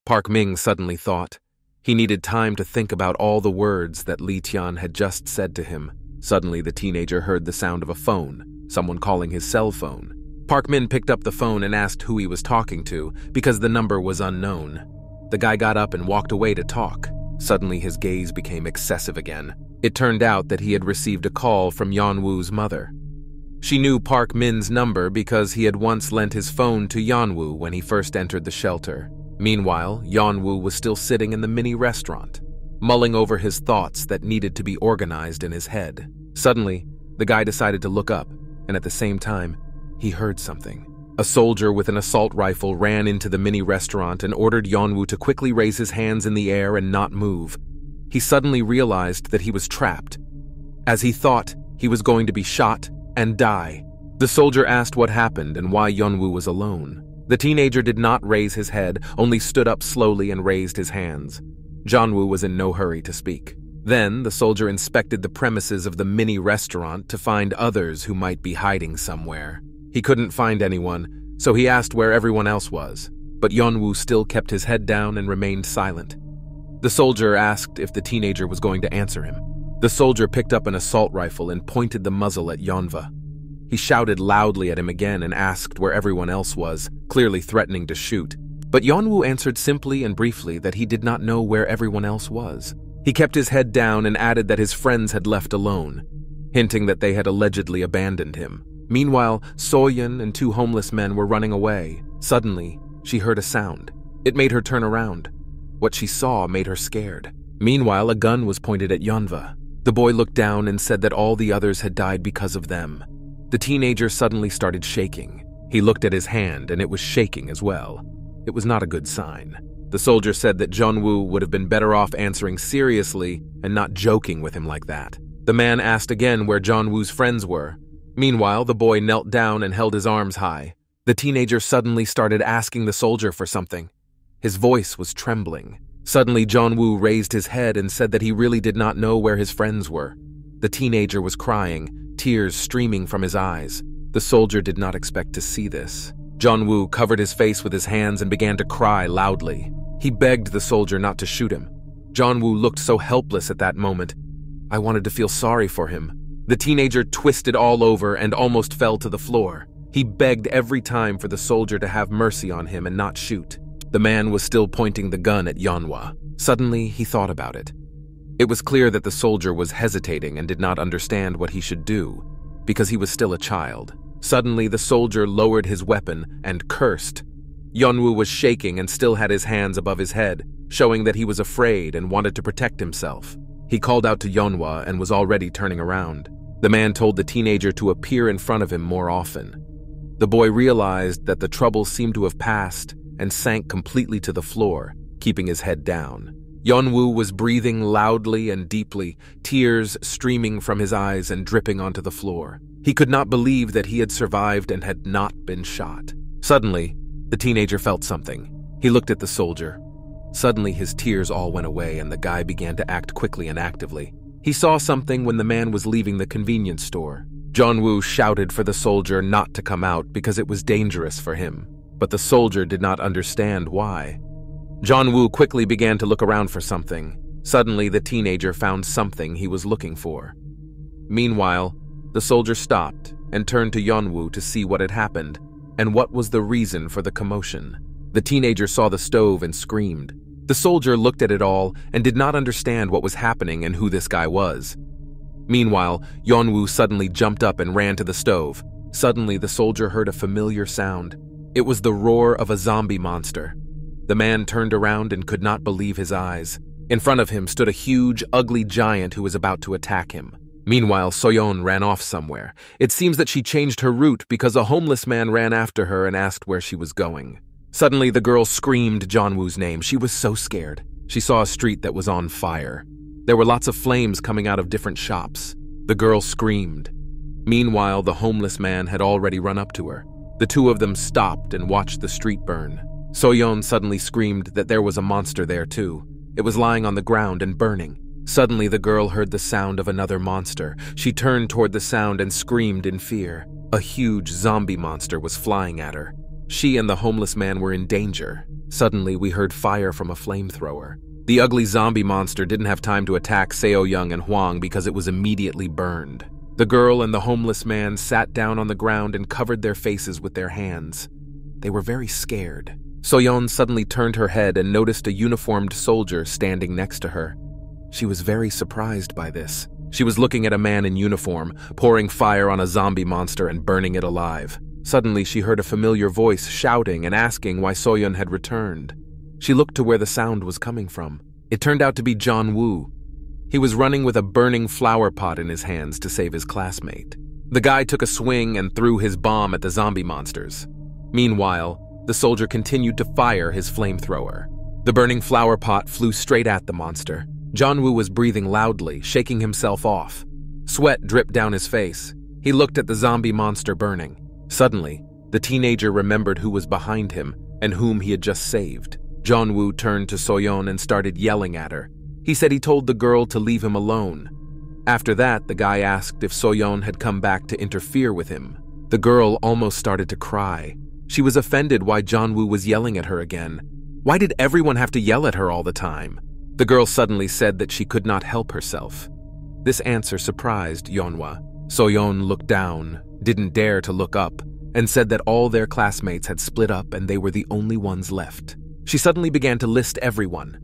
Park Min suddenly thought. He needed time to think about all the words that Lee Tian had just said to him. Suddenly, the teenager heard the sound of a phone, someone calling his cell phone. Park Min picked up the phone and asked who he was talking to, because the number was unknown. The guy got up and walked away to talk. Suddenly, his gaze became excessive again. It turned out that he had received a call from Yeon-woo's mother. She knew Park Min's number because he had once lent his phone to Yeon-woo when he first entered the shelter. Meanwhile, Yeon-woo was still sitting in the mini restaurant, mulling over his thoughts that needed to be organized in his head. Suddenly, the guy decided to look up, and at the same time, he heard something. A soldier with an assault rifle ran into the mini restaurant and ordered Yeon-woo to quickly raise his hands in the air and not move. He suddenly realized that he was trapped. As he thought, he was going to be shot and die. The soldier asked what happened and why Yeon-woo was alone. The teenager did not raise his head, only stood up slowly and raised his hands. Yeon-woo was in no hurry to speak. Then, the soldier inspected the premises of the mini restaurant to find others who might be hiding somewhere. He couldn't find anyone, so he asked where everyone else was, but Yeon-woo still kept his head down and remained silent. The soldier asked if the teenager was going to answer him. The soldier picked up an assault rifle and pointed the muzzle at Yeonwoo. He shouted loudly at him again and asked where everyone else was, clearly threatening to shoot. But Yeon-woo answered simply and briefly that he did not know where everyone else was. He kept his head down and added that his friends had left alone, hinting that they had allegedly abandoned him. Meanwhile, Soyon and two homeless men were running away. Suddenly, she heard a sound. It made her turn around. What she saw made her scared. Meanwhile, a gun was pointed at Yeonwoo. The boy looked down and said that all the others had died because of them. The teenager suddenly started shaking. He looked at his hand and it was shaking as well. It was not a good sign. The soldier said that Yeon-woo would have been better off answering seriously and not joking with him like that. The man asked again where Yeon-woo's friends were. Meanwhile, the boy knelt down and held his arms high. The teenager suddenly started asking the soldier for something. His voice was trembling. Suddenly, Yeon-woo raised his head and said that he really did not know where his friends were. The teenager was crying, tears streaming from his eyes. The soldier did not expect to see this. Yeon-woo covered his face with his hands and began to cry loudly. He begged the soldier not to shoot him. Yeon-woo looked so helpless at that moment. I wanted to feel sorry for him. The teenager twisted all over and almost fell to the floor. He begged every time for the soldier to have mercy on him and not shoot. The man was still pointing the gun at Yeonwoo. Suddenly, he thought about it. It was clear that the soldier was hesitating and did not understand what he should do, because he was still a child. Suddenly, the soldier lowered his weapon and cursed. Yeon-woo was shaking and still had his hands above his head. showing that he was afraid and wanted to protect himself. He called out to Yeonwoo and was already turning around. The man told the teenager to appear in front of him more often. The boy realized that the trouble seemed to have passed and sank completely to the floor, keeping his head down. Yeon-woo was breathing loudly and deeply, tears streaming from his eyes and dripping onto the floor. He could not believe that he had survived and had not been shot. Suddenly, the teenager felt something. He looked at the soldier. Suddenly, his tears all went away and the guy began to act quickly and actively. He saw something when the man was leaving the convenience store. Yeon-woo shouted for the soldier not to come out because it was dangerous for him, but the soldier did not understand why. Yeon-woo quickly began to look around for something. Suddenly, the teenager found something he was looking for. Meanwhile, the soldier stopped and turned to Yeon-woo to see what had happened and what was the reason for the commotion. The teenager saw the stove and screamed. The soldier looked at it all and did not understand what was happening and who this guy was. Meanwhile, Yeon-woo suddenly jumped up and ran to the stove. Suddenly, the soldier heard a familiar sound. It was the roar of a zombie monster. The man turned around and could not believe his eyes. In front of him stood a huge, ugly giant who was about to attack him. Meanwhile, Soyon ran off somewhere. It seems that she changed her route because a homeless man ran after her and asked where she was going. Suddenly, the girl screamed Yeon-woo's name. She was so scared. She saw a street that was on fire. There were lots of flames coming out of different shops. The girl screamed. Meanwhile, the homeless man had already run up to her. The two of them stopped and watched the street burn. Soyon suddenly screamed that there was a monster there too. It was lying on the ground and burning. Suddenly, the girl heard the sound of another monster. She turned toward the sound and screamed in fear. A huge zombie monster was flying at her. She and the homeless man were in danger. Suddenly, we heard fire from a flamethrower. The ugly zombie monster didn't have time to attack Seo-young and Hwang because it was immediately burned. The girl and the homeless man sat down on the ground and covered their faces with their hands. They were very scared. Soyon suddenly turned her head and noticed a uniformed soldier standing next to her. She was very surprised by this. She was looking at a man in uniform, pouring fire on a zombie monster and burning it alive. Suddenly, she heard a familiar voice shouting and asking why Soyon had returned. She looked to where the sound was coming from. It turned out to be Yeon-woo. He was running with a burning flower pot in his hands to save his classmate. The guy took a swing and threw his bomb at the zombie monsters. Meanwhile, the soldier continued to fire his flamethrower. The burning flower pot flew straight at the monster. Yeon-woo was breathing loudly, shaking himself off. Sweat dripped down his face. He looked at the zombie monster burning. Suddenly, the teenager remembered who was behind him and whom he had just saved. Yeon-woo turned to Soyon and started yelling at her. He said he told the girl to leave him alone. After that, the guy asked if Soyon had come back to interfere with him. The girl almost started to cry. She was offended why Yeon-woo was yelling at her again. Why did everyone have to yell at her all the time? The girl suddenly said that she could not help herself. This answer surprised Yeonwoo. Soyon looked down, didn't dare to look up, and said that all their classmates had split up and they were the only ones left. She suddenly began to list everyone.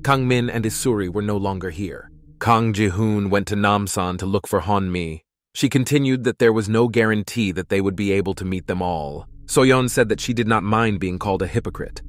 Kang Min and Isuri were no longer here. Kang Ji-hoon went to Namsan to look for Hon-mi. She continued that there was no guarantee that they would be able to meet them all. Soyon said that she did not mind being called a hypocrite.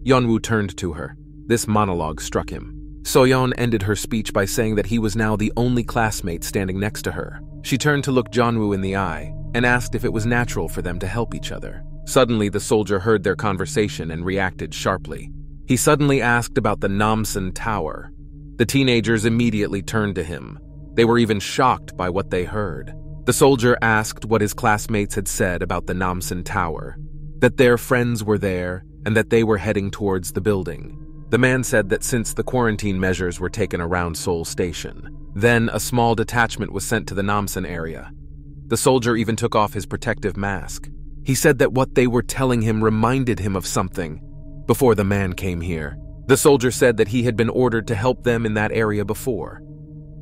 Yeon-woo turned to her. This monologue struck him. Soyon ended her speech by saying that he was now the only classmate standing next to her. She turned to look Yeon-woo in the eye and asked if it was natural for them to help each other. Suddenly, the soldier heard their conversation and reacted sharply. He suddenly asked about the Namsan Tower. The teenagers immediately turned to him. They were even shocked by what they heard. The soldier asked what his classmates had said about the Namsan Tower, that their friends were there and that they were heading towards the building. The man said that since the quarantine measures were taken around Seoul Station, then a small detachment was sent to the Namsan area. The soldier even took off his protective mask. He said that what they were telling him reminded him of something before the man came here. The soldier said that he had been ordered to help them in that area before.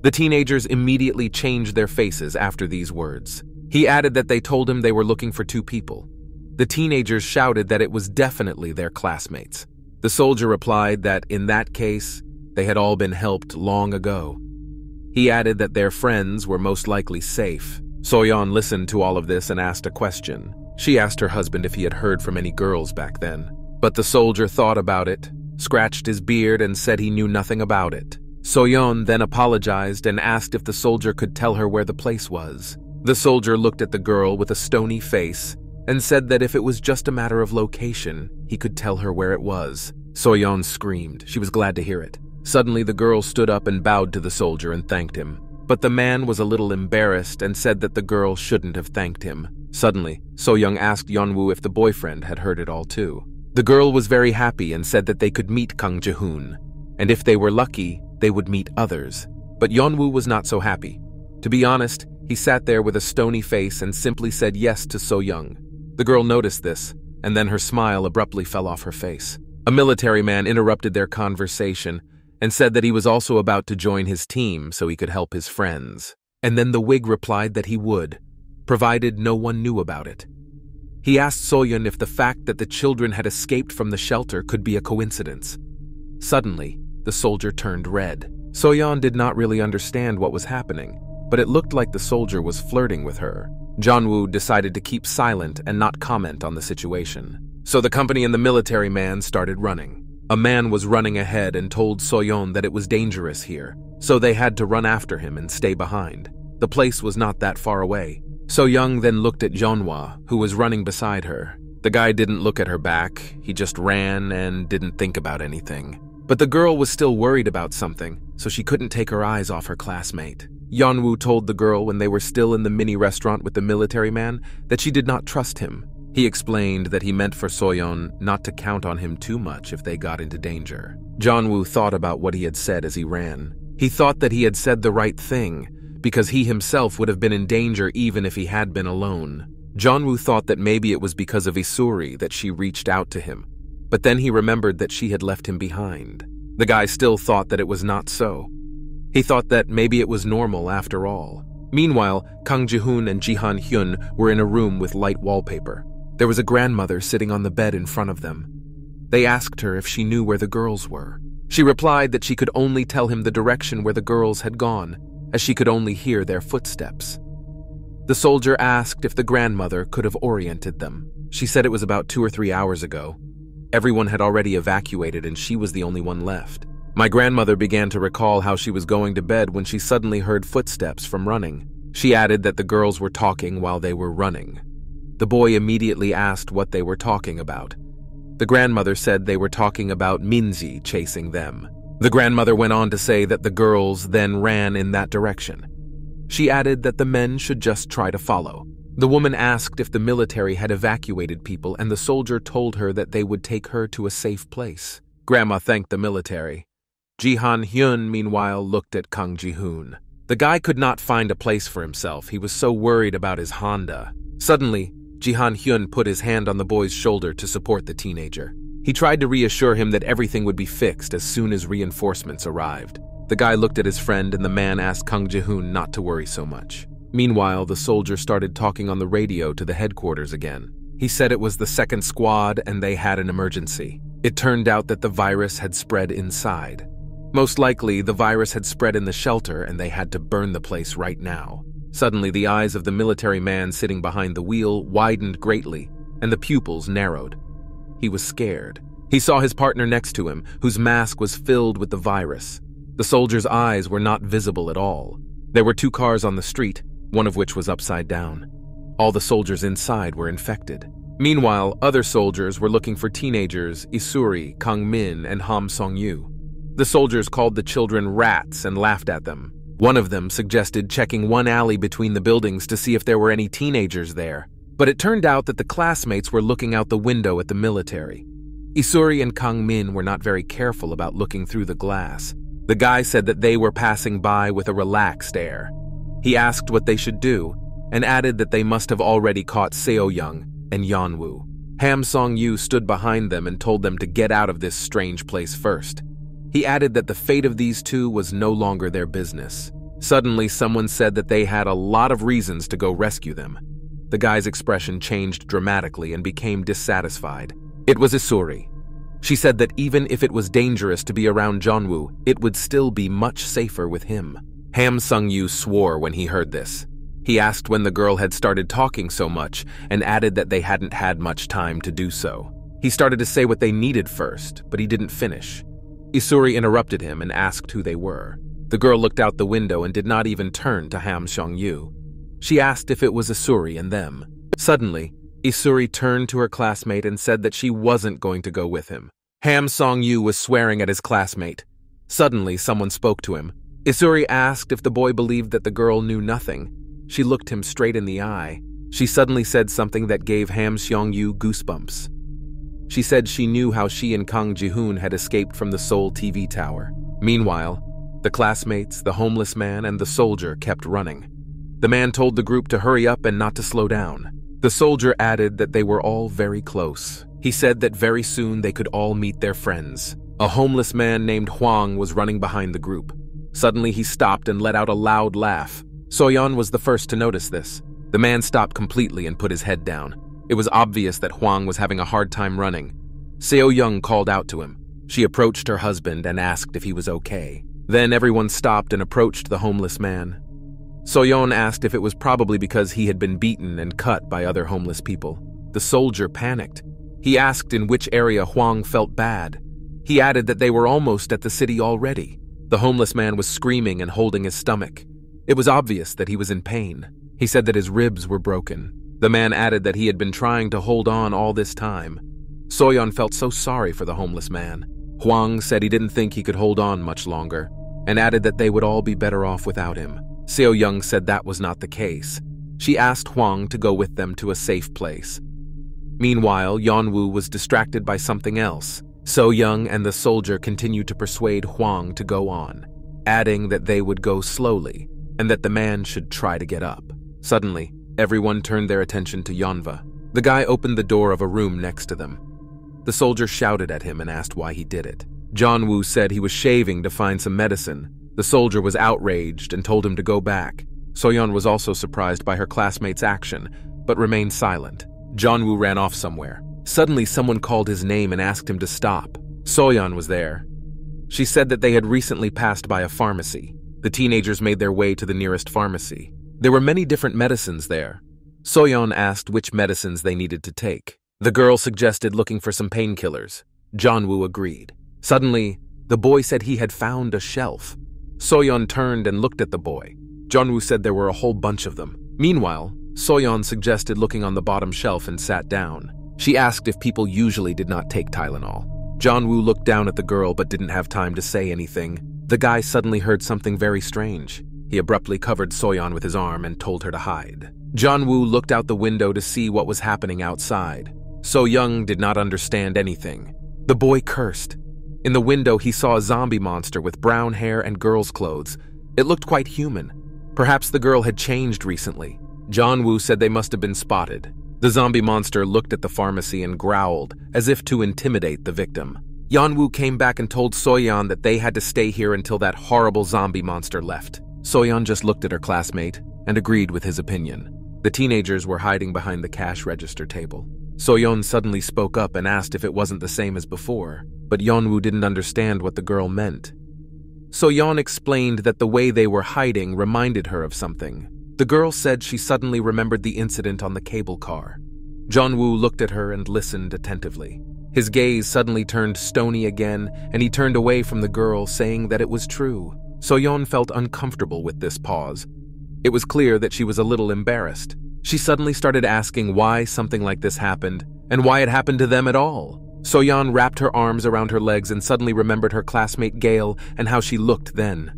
The teenagers immediately changed their faces after these words. He added that they told him they were looking for two people. The teenagers shouted that it was definitely their classmates. The soldier replied that in that case, they had all been helped long ago. He added that their friends were most likely safe. Soyon listened to all of this and asked a question. She asked her husband if he had heard from any girls back then. But the soldier thought about it, scratched his beard, and said he knew nothing about it. Soyon then apologized and asked if the soldier could tell her where the place was. The soldier looked at the girl with a stony face and said that if it was just a matter of location, he could tell her where it was. Soyon screamed. She was glad to hear it. Suddenly, the girl stood up and bowed to the soldier and thanked him. But the man was a little embarrassed and said that the girl shouldn't have thanked him. Suddenly, Soyoung asked Yeonwoo if the boyfriend had heard it all too. The girl was very happy and said that they could meet Kang Ji-hoon, and if they were lucky, they would meet others. But Yeonwoo was not so happy. To be honest, he sat there with a stony face and simply said yes to Soyoung. The girl noticed this, and then her smile abruptly fell off her face. A military man interrupted their conversation and said that he was also about to join his team so he could help his friends. And then the Whig replied that he would, provided no one knew about it. He asked Soyeon if the fact that the children had escaped from the shelter could be a coincidence. Suddenly, the soldier turned red. Soyeon did not really understand what was happening, but it looked like the soldier was flirting with her. Yeonwoo decided to keep silent and not comment on the situation. So the company and the military man started running. A man was running ahead and told Soyeon that it was dangerous here, so they had to run after him and stay behind. The place was not that far away. Soyoung then looked at Yeonwoo, who was running beside her. The guy didn't look at her back, he just ran and didn't think about anything. But the girl was still worried about something, so she couldn't take her eyes off her classmate. Yeonwoo told the girl when they were still in the mini restaurant with the military man that she did not trust him. He explained that he meant for Soyeon not to count on him too much if they got into danger. Yeonwoo thought about what he had said as he ran. He thought that he had said the right thing, because he himself would have been in danger even if he had been alone. Yeonwoo thought that maybe it was because of Isuri that she reached out to him, but then he remembered that she had left him behind. The guy still thought that it was not so. He thought that maybe it was normal after all. Meanwhile, Kang Ji-hoon and Ji-han-hyun were in a room with light wallpaper. There was a grandmother sitting on the bed in front of them. They asked her if she knew where the girls were. She replied that she could only tell him the direction where the girls had gone, as she could only hear their footsteps. The soldier asked if the grandmother could have oriented them. She said it was about 2 or 3 hours ago. Everyone had already evacuated and she was the only one left. My grandmother began to recall how she was going to bed when she suddenly heard footsteps from running. She added that the girls were talking while they were running. The boy immediately asked what they were talking about. The grandmother said they were talking about Minji chasing them. The grandmother went on to say that the girls then ran in that direction. She added that the men should just try to follow. The woman asked if the military had evacuated people, and the soldier told her that they would take her to a safe place. Grandma thanked the military. Ji-han-hyun, meanwhile, looked at Kang Ji-hoon. The guy could not find a place for himself. He was so worried about his Honda. Suddenly, Ji-han-hyun put his hand on the boy's shoulder to support the teenager. He tried to reassure him that everything would be fixed as soon as reinforcements arrived. The guy looked at his friend and the man asked Kang Ji-hoon not to worry so much. Meanwhile, the soldier started talking on the radio to the headquarters again. He said it was the second squad and they had an emergency. It turned out that the virus had spread inside. Most likely, the virus had spread in the shelter and they had to burn the place right now. Suddenly, the eyes of the military man sitting behind the wheel widened greatly, and the pupils narrowed. He was scared. He saw his partner next to him, whose mask was filled with the virus. The soldier's eyes were not visible at all. There were 2 cars on the street, one of which was upside down. All the soldiers inside were infected. Meanwhile, other soldiers were looking for teenagers Isuri, Kang-min, and Ham Song-yu. The soldiers called the children rats and laughed at them. One of them suggested checking one alley between the buildings to see if there were any teenagers there. But it turned out that the classmates were looking out the window at the military. Isuri and Kang-min were not very careful about looking through the glass. The guy said that they were passing by with a relaxed air. He asked what they should do, and added that they must have already caught Seo-young and Yeon-woo. Ham Song-yu stood behind them and told them to get out of this strange place first. He added that the fate of these two was no longer their business. Suddenly, someone said that they had a lot of reasons to go rescue them. The guy's expression changed dramatically and became dissatisfied. It was Isuri. She said that even if it was dangerous to be around Yeon-woo, it would still be much safer with him. Ham Sung-yu swore when he heard this. He asked when the girl had started talking so much and added that they hadn't had much time to do so. He started to say what they needed first, but he didn't finish. Isuri interrupted him and asked who they were. The girl looked out the window and did not even turn to Ham Seong-yu. She asked if it was Isuri and them. Suddenly, Isuri turned to her classmate and said that she wasn't going to go with him. Ham Seong-yu was swearing at his classmate. Suddenly, someone spoke to him. Isuri asked if the boy believed that the girl knew nothing. She looked him straight in the eye. She suddenly said something that gave Ham Seong-yu goosebumps. She said she knew how she and Kang Ji-hoon had escaped from the Seoul TV tower. Meanwhile, the classmates, the homeless man, and the soldier kept running. The man told the group to hurry up and not to slow down. The soldier added that they were all very close. He said that very soon they could all meet their friends. A homeless man named Hwang was running behind the group. Suddenly he stopped and let out a loud laugh. Soyon was the first to notice this. The man stopped completely and put his head down. It was obvious that Hwang was having a hard time running. Seo-young called out to him. She approached her husband and asked if he was okay. Then everyone stopped and approached the homeless man. Soyon asked if it was probably because he had been beaten and cut by other homeless people. The soldier panicked. He asked in which area Hwang felt bad. He added that they were almost at the city already. The homeless man was screaming and holding his stomach. It was obvious that he was in pain. He said that his ribs were broken. The man added that he had been trying to hold on all this time. Soyon felt so sorry for the homeless man. Hwang said he didn't think he could hold on much longer, and added that they would all be better off without him. Seo-young said that was not the case. She asked Hwang to go with them to a safe place. Meanwhile, Yeon-woo was distracted by something else. So-young and the soldier continued to persuade Hwang to go on, adding that they would go slowly and that the man should try to get up. Suddenly, everyone turned their attention to Yeonwoo. The guy opened the door of a room next to them. The soldier shouted at him and asked why he did it. Yeon-woo said he was shaving to find some medicine. The soldier was outraged and told him to go back. Soyeon was also surprised by her classmate's action, but remained silent. Yeon-woo ran off somewhere. Suddenly, someone called his name and asked him to stop. Soyeon was there. She said that they had recently passed by a pharmacy. The teenagers made their way to the nearest pharmacy. There were many different medicines there. Soyeon asked which medicines they needed to take. The girl suggested looking for some painkillers. Yeon-woo agreed. Suddenly, the boy said he had found a shelf. Soyeon turned and looked at the boy. Yeon-woo said there were a whole bunch of them. Meanwhile, Soyeon suggested looking on the bottom shelf and sat down. She asked if people usually did not take Tylenol. Yeon-woo looked down at the girl but didn't have time to say anything. The guy suddenly heard something very strange. He abruptly covered Soyeon with his arm and told her to hide. Yeon-woo looked out the window to see what was happening outside. So-young did not understand anything. The boy cursed. In the window, he saw a zombie monster with brown hair and girl's clothes. It looked quite human. Perhaps the girl had changed recently. Yeon-woo said they must have been spotted. The zombie monster looked at the pharmacy and growled, as if to intimidate the victim. Yeon-woo came back and told Soyeon that they had to stay here until that horrible zombie monster left. Soyeon just looked at her classmate and agreed with his opinion. The teenagers were hiding behind the cash register table. Soyeon suddenly spoke up and asked if it wasn't the same as before, but Yeon-woo didn't understand what the girl meant. Soyeon explained that the way they were hiding reminded her of something. The girl said she suddenly remembered the incident on the cable car. Yeon-woo looked at her and listened attentively. His gaze suddenly turned stony again, and he turned away from the girl, saying that it was true. Soyeon felt uncomfortable with this pause. It was clear that she was a little embarrassed. She suddenly started asking why something like this happened, and why it happened to them at all. Soyeon wrapped her arms around her legs and suddenly remembered her classmate Gail and how she looked then.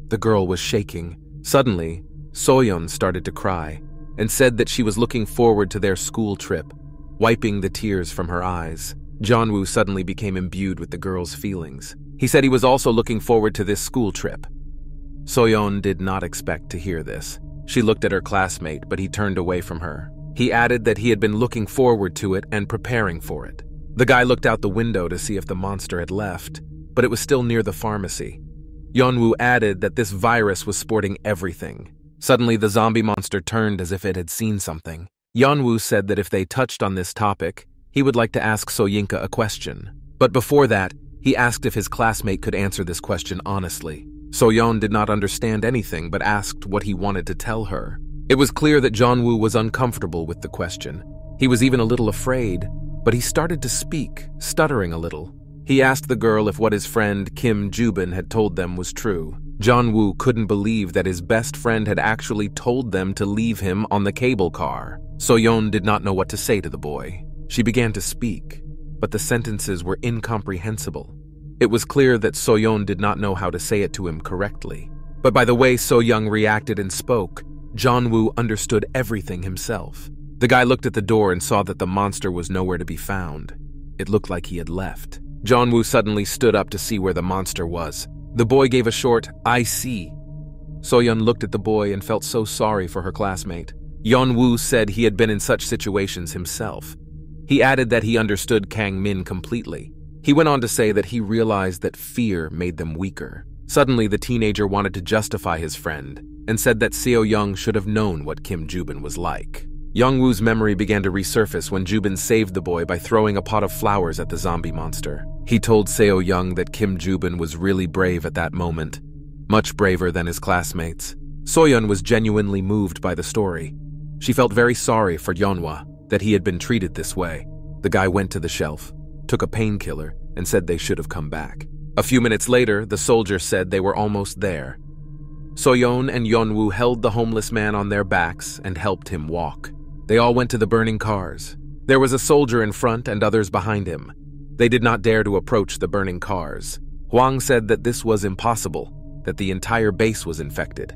The girl was shaking. Suddenly, Soyeon started to cry and said that she was looking forward to their school trip, wiping the tears from her eyes. Yeon-woo suddenly became imbued with the girl's feelings. He said he was also looking forward to this school trip. Soyeon did not expect to hear this. She looked at her classmate, but he turned away from her. He added that he had been looking forward to it and preparing for it. The guy looked out the window to see if the monster had left, but it was still near the pharmacy. Yeon-woo added that this virus was sporting everything. Suddenly, the zombie monster turned as if it had seen something. Yeon-woo said that if they touched on this topic, he would like to ask So-yinka a question. But before that, he asked if his classmate could answer this question honestly. So-yeon did not understand anything but asked what he wanted to tell her. It was clear that Yeon-woo was uncomfortable with the question. He was even a little afraid. but he started to speak, stuttering a little. He asked the girl if what his friend Kim Joo-bin had told them was true. Yeon-woo couldn't believe that his best friend had actually told them to leave him on the cable car. Soyon did not know what to say to the boy. She began to speak, but the sentences were incomprehensible. It was clear that Soyon did not know how to say it to him correctly. But by the way So-young reacted and spoke, Yeon-woo understood everything himself. The guy looked at the door and saw that the monster was nowhere to be found. It looked like he had left. Yeon-woo suddenly stood up to see where the monster was. The boy gave a short, "I see." Soyeon looked at the boy and felt so sorry for her classmate. Yeon-woo said he had been in such situations himself. He added that he understood Kang-min completely. He went on to say that he realized that fear made them weaker. Suddenly, the teenager wanted to justify his friend and said that Seo-young should have known what Kim Joo-bin was like. Yeon-woo's memory began to resurface when Joo-bin saved the boy by throwing a pot of flowers at the zombie monster. He told Seo-young that Kim Joo-bin was really brave at that moment, much braver than his classmates. Soyeon was genuinely moved by the story. She felt very sorry for Yeonwoo that he had been treated this way. The guy went to the shelf, took a painkiller, and said they should have come back. A few minutes later, the soldier said they were almost there. Soyeon and Yeon-woo held the homeless man on their backs and helped him walk. They all went to the burning cars. There was a soldier in front and others behind him. They did not dare to approach the burning cars. Hwang said that this was impossible, that the entire base was infected.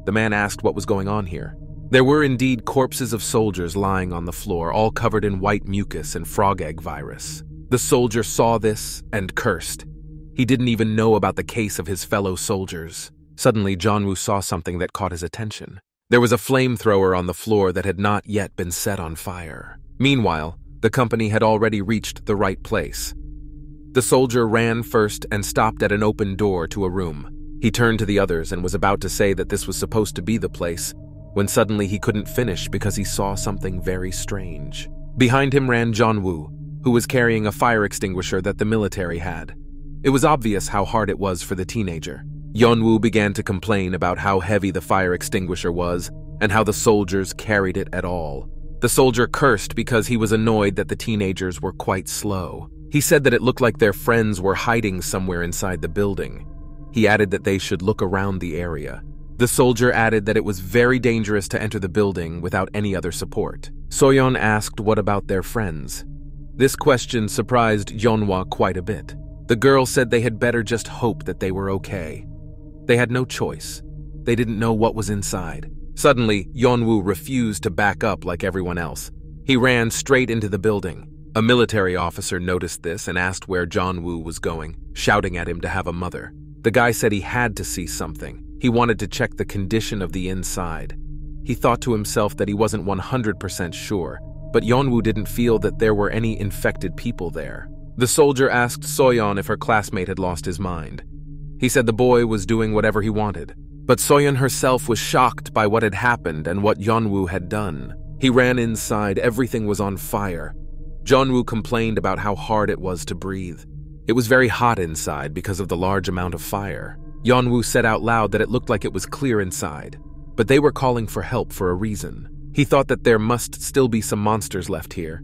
The man asked what was going on here. There were indeed corpses of soldiers lying on the floor, all covered in white mucus and frog egg virus. The soldier saw this and cursed. He didn't even know about the case of his fellow soldiers. Suddenly, Yeon-woo saw something that caught his attention. There was a flamethrower on the floor that had not yet been set on fire. Meanwhile, the company had already reached the right place. The soldier ran first and stopped at an open door to a room. He turned to the others and was about to say that this was supposed to be the place, when suddenly he couldn't finish because he saw something very strange. Behind him ran Yeon-woo, who was carrying a fire extinguisher that the military had. It was obvious how hard it was for the teenager. Yeon-woo began to complain about how heavy the fire extinguisher was and how the soldiers carried it at all. The soldier cursed because he was annoyed that the teenagers were quite slow. He said that it looked like their friends were hiding somewhere inside the building. He added that they should look around the area. The soldier added that it was very dangerous to enter the building without any other support. Soyeon asked what about their friends. This question surprised Yeonwoo quite a bit. The girl said they had better just hope that they were okay. They had no choice. They didn't know what was inside. Suddenly, Yeon-woo refused to back up like everyone else. He ran straight into the building. A military officer noticed this and asked where Yeon-woo was going, shouting at him to have a mother. The guy said he had to see something. He wanted to check the condition of the inside. He thought to himself that he wasn't 100% sure, but Yeon-woo didn't feel that there were any infected people there. The soldier asked Soyeon if her classmate had lost his mind. He said the boy was doing whatever he wanted. But Soyeon herself was shocked by what had happened and what Yeon-woo had done. He ran inside, everything was on fire. Yeon-woo complained about how hard it was to breathe. It was very hot inside because of the large amount of fire. Yeon-woo said out loud that it looked like it was clear inside, but they were calling for help for a reason. He thought that there must still be some monsters left here.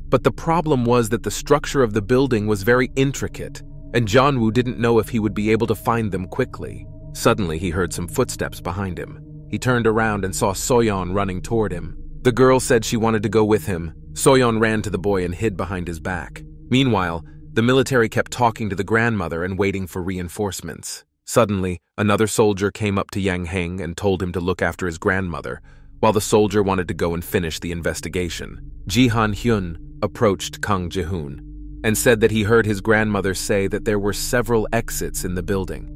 But the problem was that the structure of the building was very intricate, and Yeon-woo didn't know if he would be able to find them quickly. Suddenly, he heard some footsteps behind him. He turned around and saw Soyeon running toward him. The girl said she wanted to go with him. Soyeon ran to the boy and hid behind his back. Meanwhile, the military kept talking to the grandmother and waiting for reinforcements. Suddenly, another soldier came up to Yang Heng and told him to look after his grandmother, while the soldier wanted to go and finish the investigation. Ji Han-hyun approached Kang Ji-hoon and said that he heard his grandmother say that there were several exits in the building,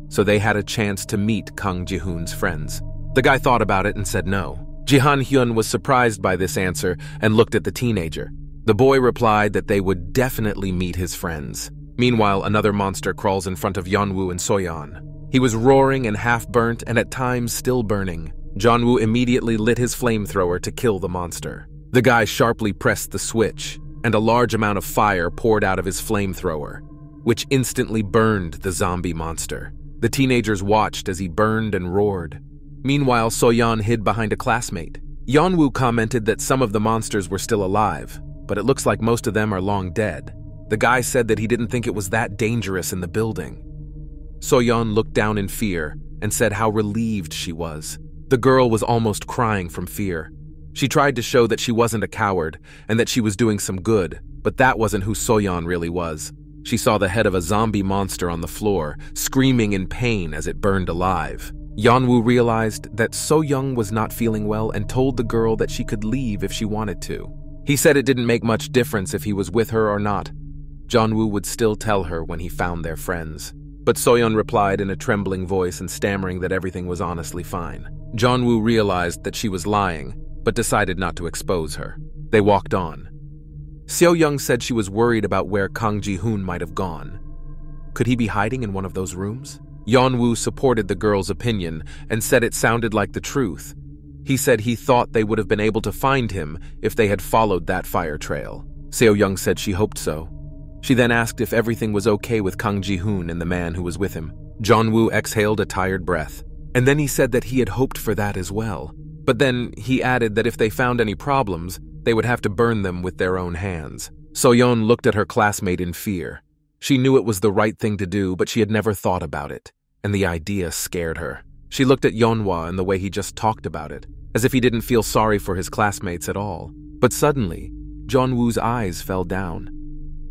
so they had a chance to meet Kang Ji-hoon's friends. The guy thought about it and said no. Ji Han-hyun was surprised by this answer and looked at the teenager. The boy replied that they would definitely meet his friends. Meanwhile, another monster crawls in front of Yeon-woo and Soyeon. He was roaring and half-burnt and at times still burning. Yeon-woo immediately lit his flamethrower to kill the monster. The guy sharply pressed the switch, and a large amount of fire poured out of his flamethrower, which instantly burned the zombie monster. The teenagers watched as he burned and roared. Meanwhile, Soyeon hid behind a classmate. Yeon-woo commented that some of the monsters were still alive, but it looks like most of them are long dead. The guy said that he didn't think it was that dangerous in the building. Soyon looked down in fear and said how relieved she was. The girl was almost crying from fear. She tried to show that she wasn't a coward and that she was doing some good, but that wasn't who Soyon really was. She saw the head of a zombie monster on the floor, screaming in pain as it burned alive. Yeonwoo realized that Soyoung was not feeling well and told the girl that she could leave if she wanted to. He said it didn't make much difference if he was with her or not. Yeonwoo would still tell her when he found their friends. But Soyeon replied in a trembling voice and stammering that everything was honestly fine. Yeonwoo realized that she was lying, but decided not to expose her. They walked on. Seoyoung said she was worried about where Kang Ji-hoon might have gone. Could he be hiding in one of those rooms? Yeonwoo supported the girl's opinion and said it sounded like the truth. He said he thought they would have been able to find him if they had followed that fire trail. Seoyoung said she hoped so. She then asked if everything was okay with Kang Ji-hoon and the man who was with him. Yeonwoo exhaled a tired breath, and then he said that he had hoped for that as well. But then he added that if they found any problems, they would have to burn them with their own hands. Soyeon looked at her classmate in fear. She knew it was the right thing to do, but she had never thought about it, and the idea scared her. She looked at Yeonwoo and the way he just talked about it, as if he didn't feel sorry for his classmates at all. But suddenly, Yeonwoo's eyes fell down.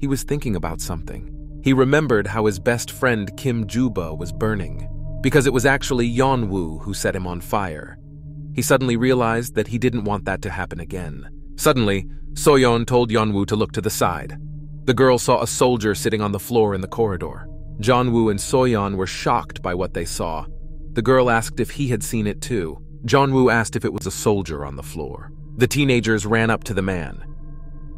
He was thinking about something. He remembered how his best friend Kim Juba was burning, because it was actually Yeonwoo who set him on fire. He suddenly realized that he didn't want that to happen again. Suddenly, Soyeon told Yeonwoo to look to the side. The girl saw a soldier sitting on the floor in the corridor. Yeonwoo and Soyeon were shocked by what they saw. The girl asked if he had seen it too. Yeonwoo asked if it was a soldier on the floor. The teenagers ran up to the man.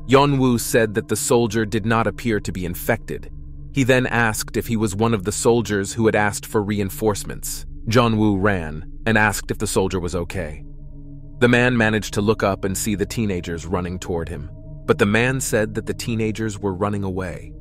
Yeonwoo said that the soldier did not appear to be infected. He then asked if he was one of the soldiers who had asked for reinforcements. Yeonwoo ran and asked if the soldier was okay. The man managed to look up and see the teenagers running toward him, but the man said that the teenagers were running away.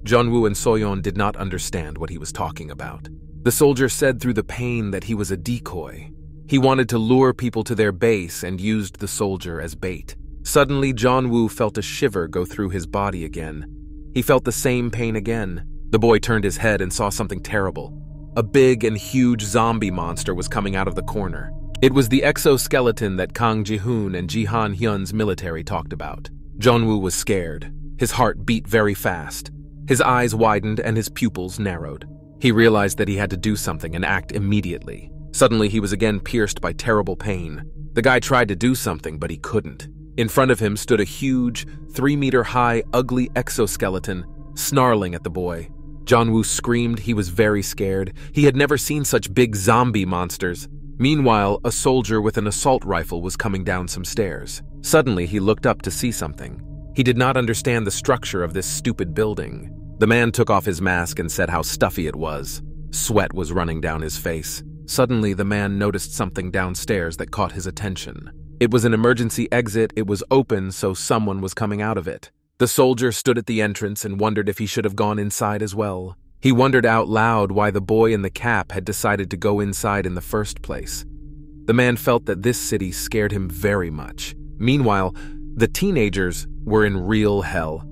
Yeonwoo and Soyeon did not understand what he was talking about. The soldier said through the pain that he was a decoy. He wanted to lure people to their base and used the soldier as bait. Suddenly, Yeonwoo felt a shiver go through his body again. He felt the same pain again. The boy turned his head and saw something terrible. A big and huge zombie monster was coming out of the corner. It was the exoskeleton that Kang Ji-hoon and Jihan Hyun's military talked about. Yeonwoo was scared. His heart beat very fast. His eyes widened and his pupils narrowed. He realized that he had to do something and act immediately. Suddenly, he was again pierced by terrible pain. The guy tried to do something, but he couldn't. In front of him stood a huge, 3-meter-high, ugly exoskeleton, snarling at the boy. Yeonwoo screamed. He was very scared. He had never seen such big zombie monsters. Meanwhile, a soldier with an assault rifle was coming down some stairs. Suddenly, he looked up to see something. He did not understand the structure of this stupid building. The man took off his mask and said how stuffy it was. Sweat was running down his face. Suddenly, the man noticed something downstairs that caught his attention. It was an emergency exit. It was open, so someone was coming out of it. The soldier stood at the entrance and wondered if he should have gone inside as well. He wondered out loud why the boy in the cap had decided to go inside in the first place. The man felt that this city scared him very much. Meanwhile, the teenagers were in real hell.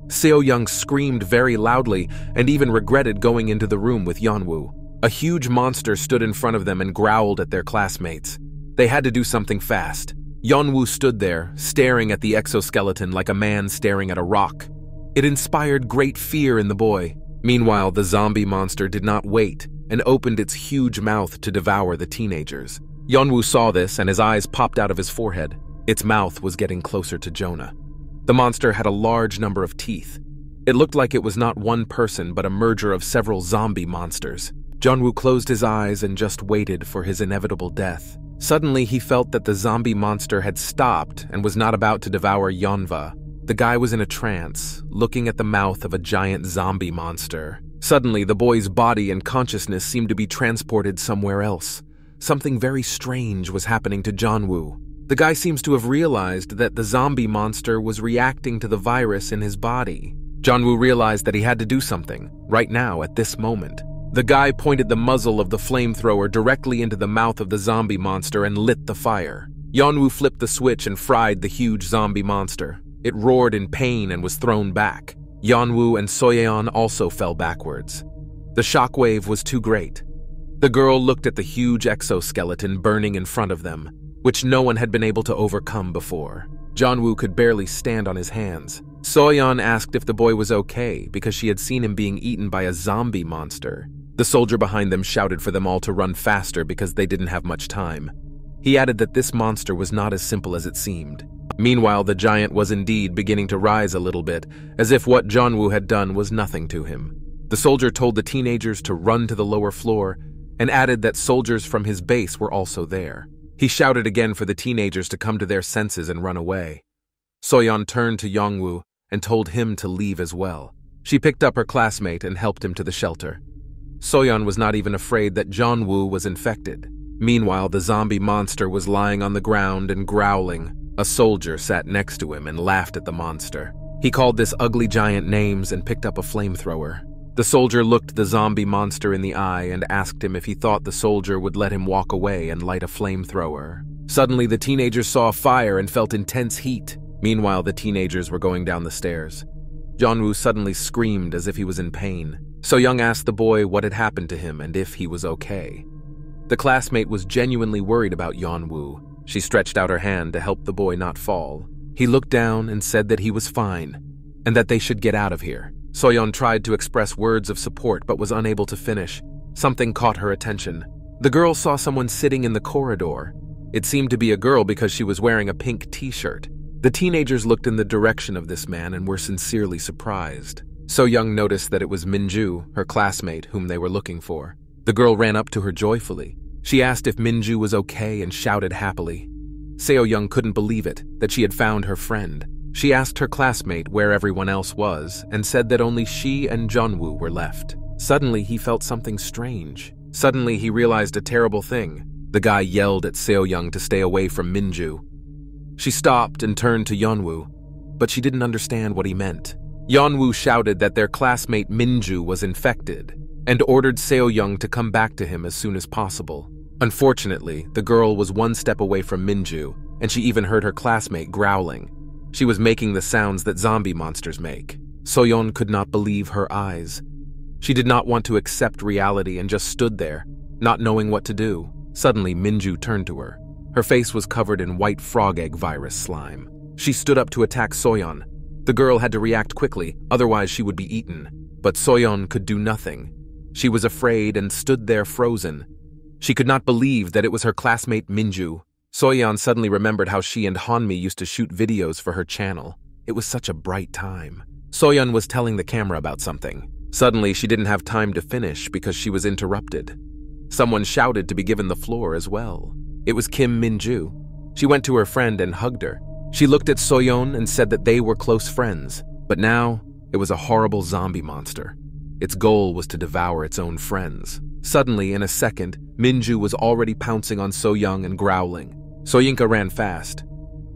Seoyoung screamed very loudly and even regretted going into the room with Yeonwoo. A huge monster stood in front of them and growled at their classmates. They had to do something fast. Yeonwoo stood there, staring at the exoskeleton like a man staring at a rock. It inspired great fear in the boy. Meanwhile, the zombie monster did not wait and opened its huge mouth to devour the teenagers. Yeonwoo saw this and his eyes popped out of his forehead. Its mouth was getting closer to Jonah. The monster had a large number of teeth. It looked like it was not one person but a merger of several zombie monsters. Yeonwoo closed his eyes and just waited for his inevitable death. Suddenly, he felt that the zombie monster had stopped and was not about to devour Yeonwoo. The guy was in a trance, looking at the mouth of a giant zombie monster. Suddenly, the boy's body and consciousness seemed to be transported somewhere else. Something very strange was happening to Yeonwoo. The guy seems to have realized that the zombie monster was reacting to the virus in his body. Yeonwoo realized that he had to do something, right now, at this moment. The guy pointed the muzzle of the flamethrower directly into the mouth of the zombie monster and lit the fire. Yeonwoo flipped the switch and fried the huge zombie monster. It roared in pain and was thrown back. Yeonwoo and Soyeon also fell backwards. The shockwave was too great. The girl looked at the huge exoskeleton burning in front of them, which no one had been able to overcome before. Yeonwoo could barely stand on his hands. Soyeon asked if the boy was okay because she had seen him being eaten by a zombie monster. The soldier behind them shouted for them all to run faster because they didn't have much time. He added that this monster was not as simple as it seemed. Meanwhile, the giant was indeed beginning to rise a little bit, as if what Yeonwoo had done was nothing to him. The soldier told the teenagers to run to the lower floor and added that soldiers from his base were also there. He shouted again for the teenagers to come to their senses and run away. Soyeon turned to Yeonwoo and told him to leave as well. She picked up her classmate and helped him to the shelter. Soyeon was not even afraid that Yeonwoo was infected. Meanwhile, the zombie monster was lying on the ground and growling. A soldier sat next to him and laughed at the monster. He called this ugly giant names and picked up a flamethrower. The soldier looked the zombie monster in the eye and asked him if he thought the soldier would let him walk away and light a flamethrower. Suddenly, the teenagers saw a fire and felt intense heat. Meanwhile, the teenagers were going down the stairs. Yeonwoo suddenly screamed as if he was in pain. Soyoung asked the boy what had happened to him and if he was okay. The classmate was genuinely worried about Yeonwoo. She stretched out her hand to help the boy not fall. He looked down and said that he was fine and that they should get out of here. Soyeon tried to express words of support but was unable to finish. Something caught her attention. The girl saw someone sitting in the corridor. It seemed to be a girl because she was wearing a pink t-shirt. The teenagers looked in the direction of this man and were sincerely surprised. Soyoung noticed that it was Minju, her classmate, whom they were looking for. The girl ran up to her joyfully. She asked if Minju was okay and shouted happily. Seoyoung couldn't believe it, that she had found her friend. She asked her classmate where everyone else was and said that only she and Yeonwoo were left. Suddenly, he felt something strange. Suddenly, he realized a terrible thing. The guy yelled at Seoyoung to stay away from Minju. She stopped and turned to Yeonwoo, but she didn't understand what he meant. Yeonwoo shouted that their classmate Minju was infected and ordered Seoyoung to come back to him as soon as possible. Unfortunately, the girl was one step away from Minju, and she even heard her classmate growling. She was making the sounds that zombie monsters make. Soyeon could not believe her eyes. She did not want to accept reality and just stood there, not knowing what to do. Suddenly, Minju turned to her. Her face was covered in white frog egg virus slime. She stood up to attack Soyeon. The girl had to react quickly, otherwise she would be eaten. But Soyeon could do nothing. She was afraid and stood there frozen. She could not believe that it was her classmate Minju. Soyeon suddenly remembered how she and Hanmi used to shoot videos for her channel. It was such a bright time. Soyeon was telling the camera about something. Suddenly, she didn't have time to finish because she was interrupted. Someone shouted to be given the floor as well. It was Kim Minju. She went to her friend and hugged her. She looked at Soyeon and said that they were close friends. But now, it was a horrible zombie monster. Its goal was to devour its own friends. Suddenly, in a second, Minju was already pouncing on Soyoung and growling. Soyinka ran fast.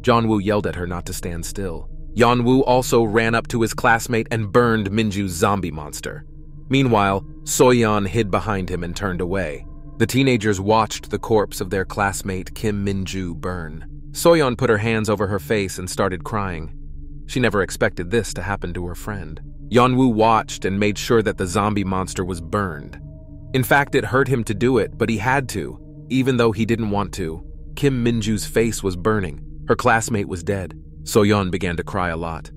Yeonwoo yelled at her not to stand still. Yeonwoo also ran up to his classmate and burned Minju's zombie monster. Meanwhile, Soyeon hid behind him and turned away. The teenagers watched the corpse of their classmate Kim Minju burn. Soyeon put her hands over her face and started crying. She never expected this to happen to her friend. Yeonwoo watched and made sure that the zombie monster was burned. In fact, it hurt him to do it, but he had to, even though he didn't want to. Kim Minju's face was burning. Her classmate was dead. Soyeon began to cry a lot.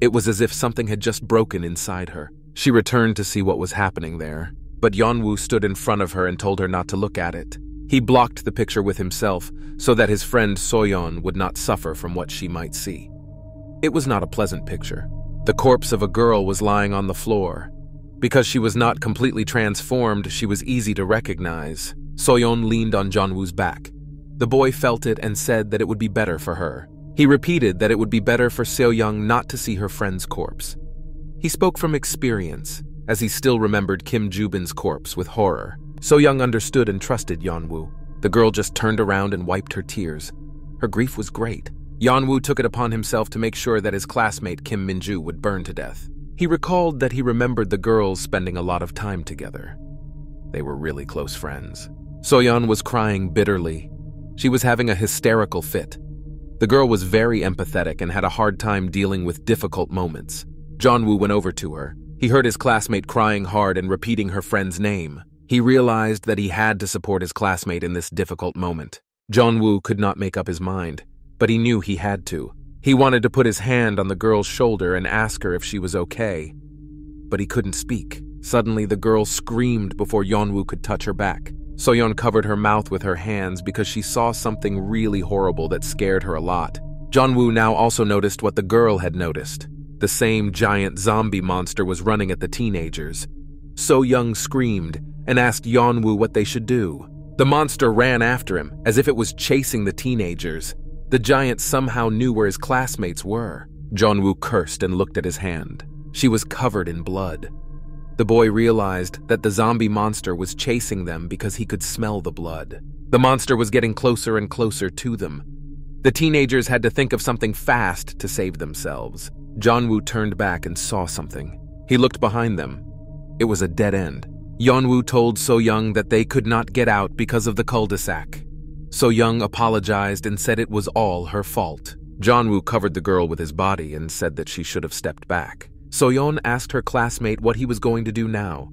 It was as if something had just broken inside her. She returned to see what was happening there, but Yeonwoo stood in front of her and told her not to look at it. He blocked the picture with himself so that his friend Soyeon would not suffer from what she might see. It was not a pleasant picture. The corpse of a girl was lying on the floor. Because she was not completely transformed, she was easy to recognize. Soyeon leaned on Yeonwoo's back. The boy felt it and said that it would be better for her. He repeated that it would be better for Seoyoung not to see her friend's corpse. He spoke from experience, as he still remembered Kim Jubin's corpse with horror. Soyoung understood and trusted Yeonwoo. The girl just turned around and wiped her tears. Her grief was great. Yeonwoo took it upon himself to make sure that his classmate Kim Minju would burn to death. He recalled that he remembered the girls spending a lot of time together. They were really close friends. Soyeon was crying bitterly. She was having a hysterical fit. The girl was very empathetic and had a hard time dealing with difficult moments. Yeon-woo went over to her. He heard his classmate crying hard and repeating her friend's name. He realized that he had to support his classmate in this difficult moment. Yeon-woo could not make up his mind, but he knew he had to. He wanted to put his hand on the girl's shoulder and ask her if she was okay, but he couldn't speak. Suddenly, the girl screamed before Yeon-woo could touch her back. Soyon covered her mouth with her hands because she saw something really horrible that scared her a lot. Yeon-woo now also noticed what the girl had noticed. The same giant zombie monster was running at the teenagers. So-young screamed and asked Yeon-woo what they should do. The monster ran after him as if it was chasing the teenagers. The giant somehow knew where his classmates were. Yeon-woo cursed and looked at his hand. She was covered in blood. The boy realized that the zombie monster was chasing them because he could smell the blood. The monster was getting closer and closer to them. The teenagers had to think of something fast to save themselves. Yeon-woo turned back and saw something. He looked behind them. It was a dead end. Yeon-woo told So-young that they could not get out because of the cul-de-sac. So-young apologized and said it was all her fault. Yeon-woo covered the girl with his body and said that she should have stepped back. So-yeon asked her classmate what he was going to do now.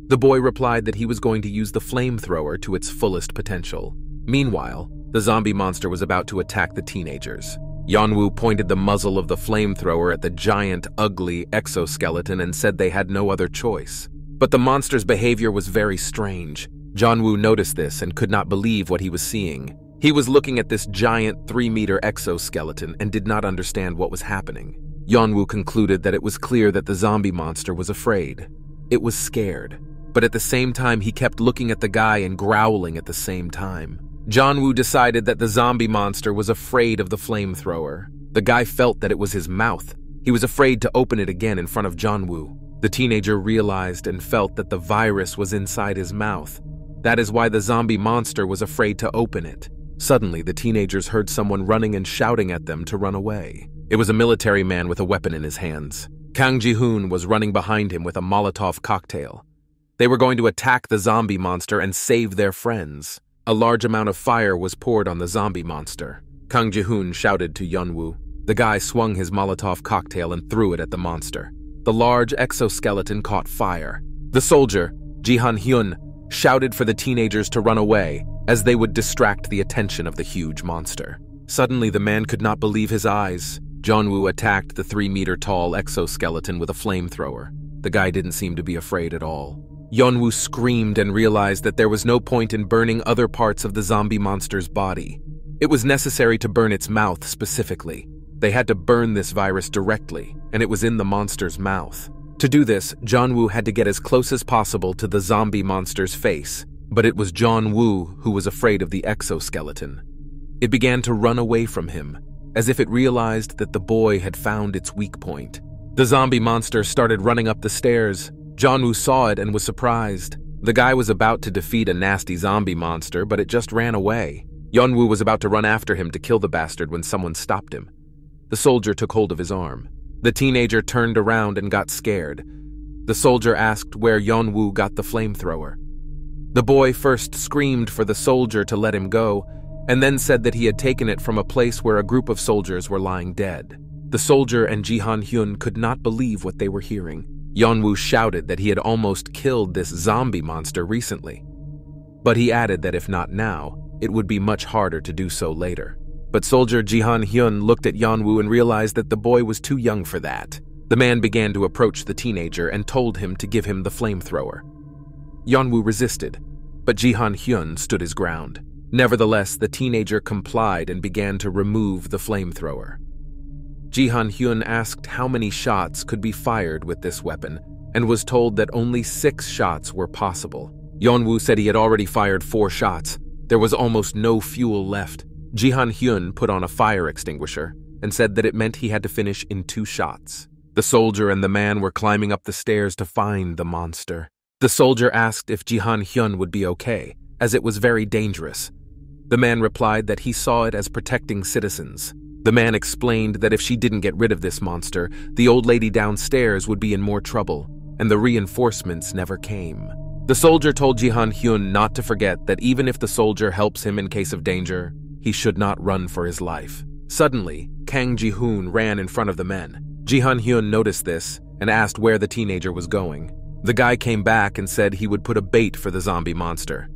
The boy replied that he was going to use the flamethrower to its fullest potential. Meanwhile, the zombie monster was about to attack the teenagers. Yeon-woo pointed the muzzle of the flamethrower at the giant, ugly exoskeleton and said they had no other choice. But the monster's behavior was very strange. Yeon-woo noticed this and could not believe what he was seeing. He was looking at this giant 3-meter exoskeleton and did not understand what was happening. Yeon-woo concluded that it was clear that the zombie monster was afraid. It was scared, but at the same time he kept looking at the guy and growling at the same time. Yeon-woo decided that the zombie monster was afraid of the flamethrower. The guy felt that it was his mouth. He was afraid to open it again in front of Yeon-woo. The teenager realized and felt that the virus was inside his mouth. That is why the zombie monster was afraid to open it. Suddenly, the teenagers heard someone running and shouting at them to run away. It was a military man with a weapon in his hands. Kang Ji-hoon was running behind him with a Molotov cocktail. They were going to attack the zombie monster and save their friends. A large amount of fire was poured on the zombie monster. Kang Ji-hoon shouted to Yeon-woo. The guy swung his Molotov cocktail and threw it at the monster. The large exoskeleton caught fire. The soldier, Ji-han-hyun, shouted for the teenagers to run away as they would distract the attention of the huge monster. Suddenly, the man could not believe his eyes. Yeon-woo attacked the 3-meter-tall exoskeleton with a flamethrower. The guy didn't seem to be afraid at all. Yeon-woo screamed and realized that there was no point in burning other parts of the zombie monster's body. It was necessary to burn its mouth specifically. They had to burn this virus directly, and it was in the monster's mouth. To do this, Yeon-woo had to get as close as possible to the zombie monster's face, but it was Yeon-woo who was afraid of the exoskeleton. It began to run away from him, as if it realized that the boy had found its weak point. The zombie monster started running up the stairs. Yeon-woo saw it and was surprised. The guy was about to defeat a nasty zombie monster, but it just ran away. Yeon-woo was about to run after him to kill the bastard when someone stopped him. The soldier took hold of his arm. The teenager turned around and got scared. The soldier asked where Yeon-woo got the flamethrower. The boy first screamed for the soldier to let him go, and then said that he had taken it from a place where a group of soldiers were lying dead. The soldier and Ji-han-hyun could not believe what they were hearing. Yeon-woo shouted that he had almost killed this zombie monster recently. But he added that if not now, it would be much harder to do so later. But soldier Ji-han-hyun looked at Yeon-woo and realized that the boy was too young for that. The man began to approach the teenager and told him to give him the flamethrower. Yeon-woo resisted, but Ji-han-hyun stood his ground. Nevertheless, the teenager complied and began to remove the flamethrower. Ji-han-hyun asked how many shots could be fired with this weapon and was told that only 6 shots were possible. Yeon-woo said he had already fired 4 shots. There was almost no fuel left. Ji-han-hyun put on a fire extinguisher and said that it meant he had to finish in 2 shots. The soldier and the man were climbing up the stairs to find the monster. The soldier asked if Ji-han-hyun would be okay, as it was very dangerous. The man replied that he saw it as protecting citizens. The man explained that if she didn't get rid of this monster, the old lady downstairs would be in more trouble, and the reinforcements never came. The soldier told Ji-han-hyun not to forget that even if the soldier helps him in case of danger, he should not run for his life. Suddenly, Kang Ji-hoon ran in front of the men. Ji-hyun noticed this and asked where the teenager was going. The guy came back and said he would put a bait for the zombie monster.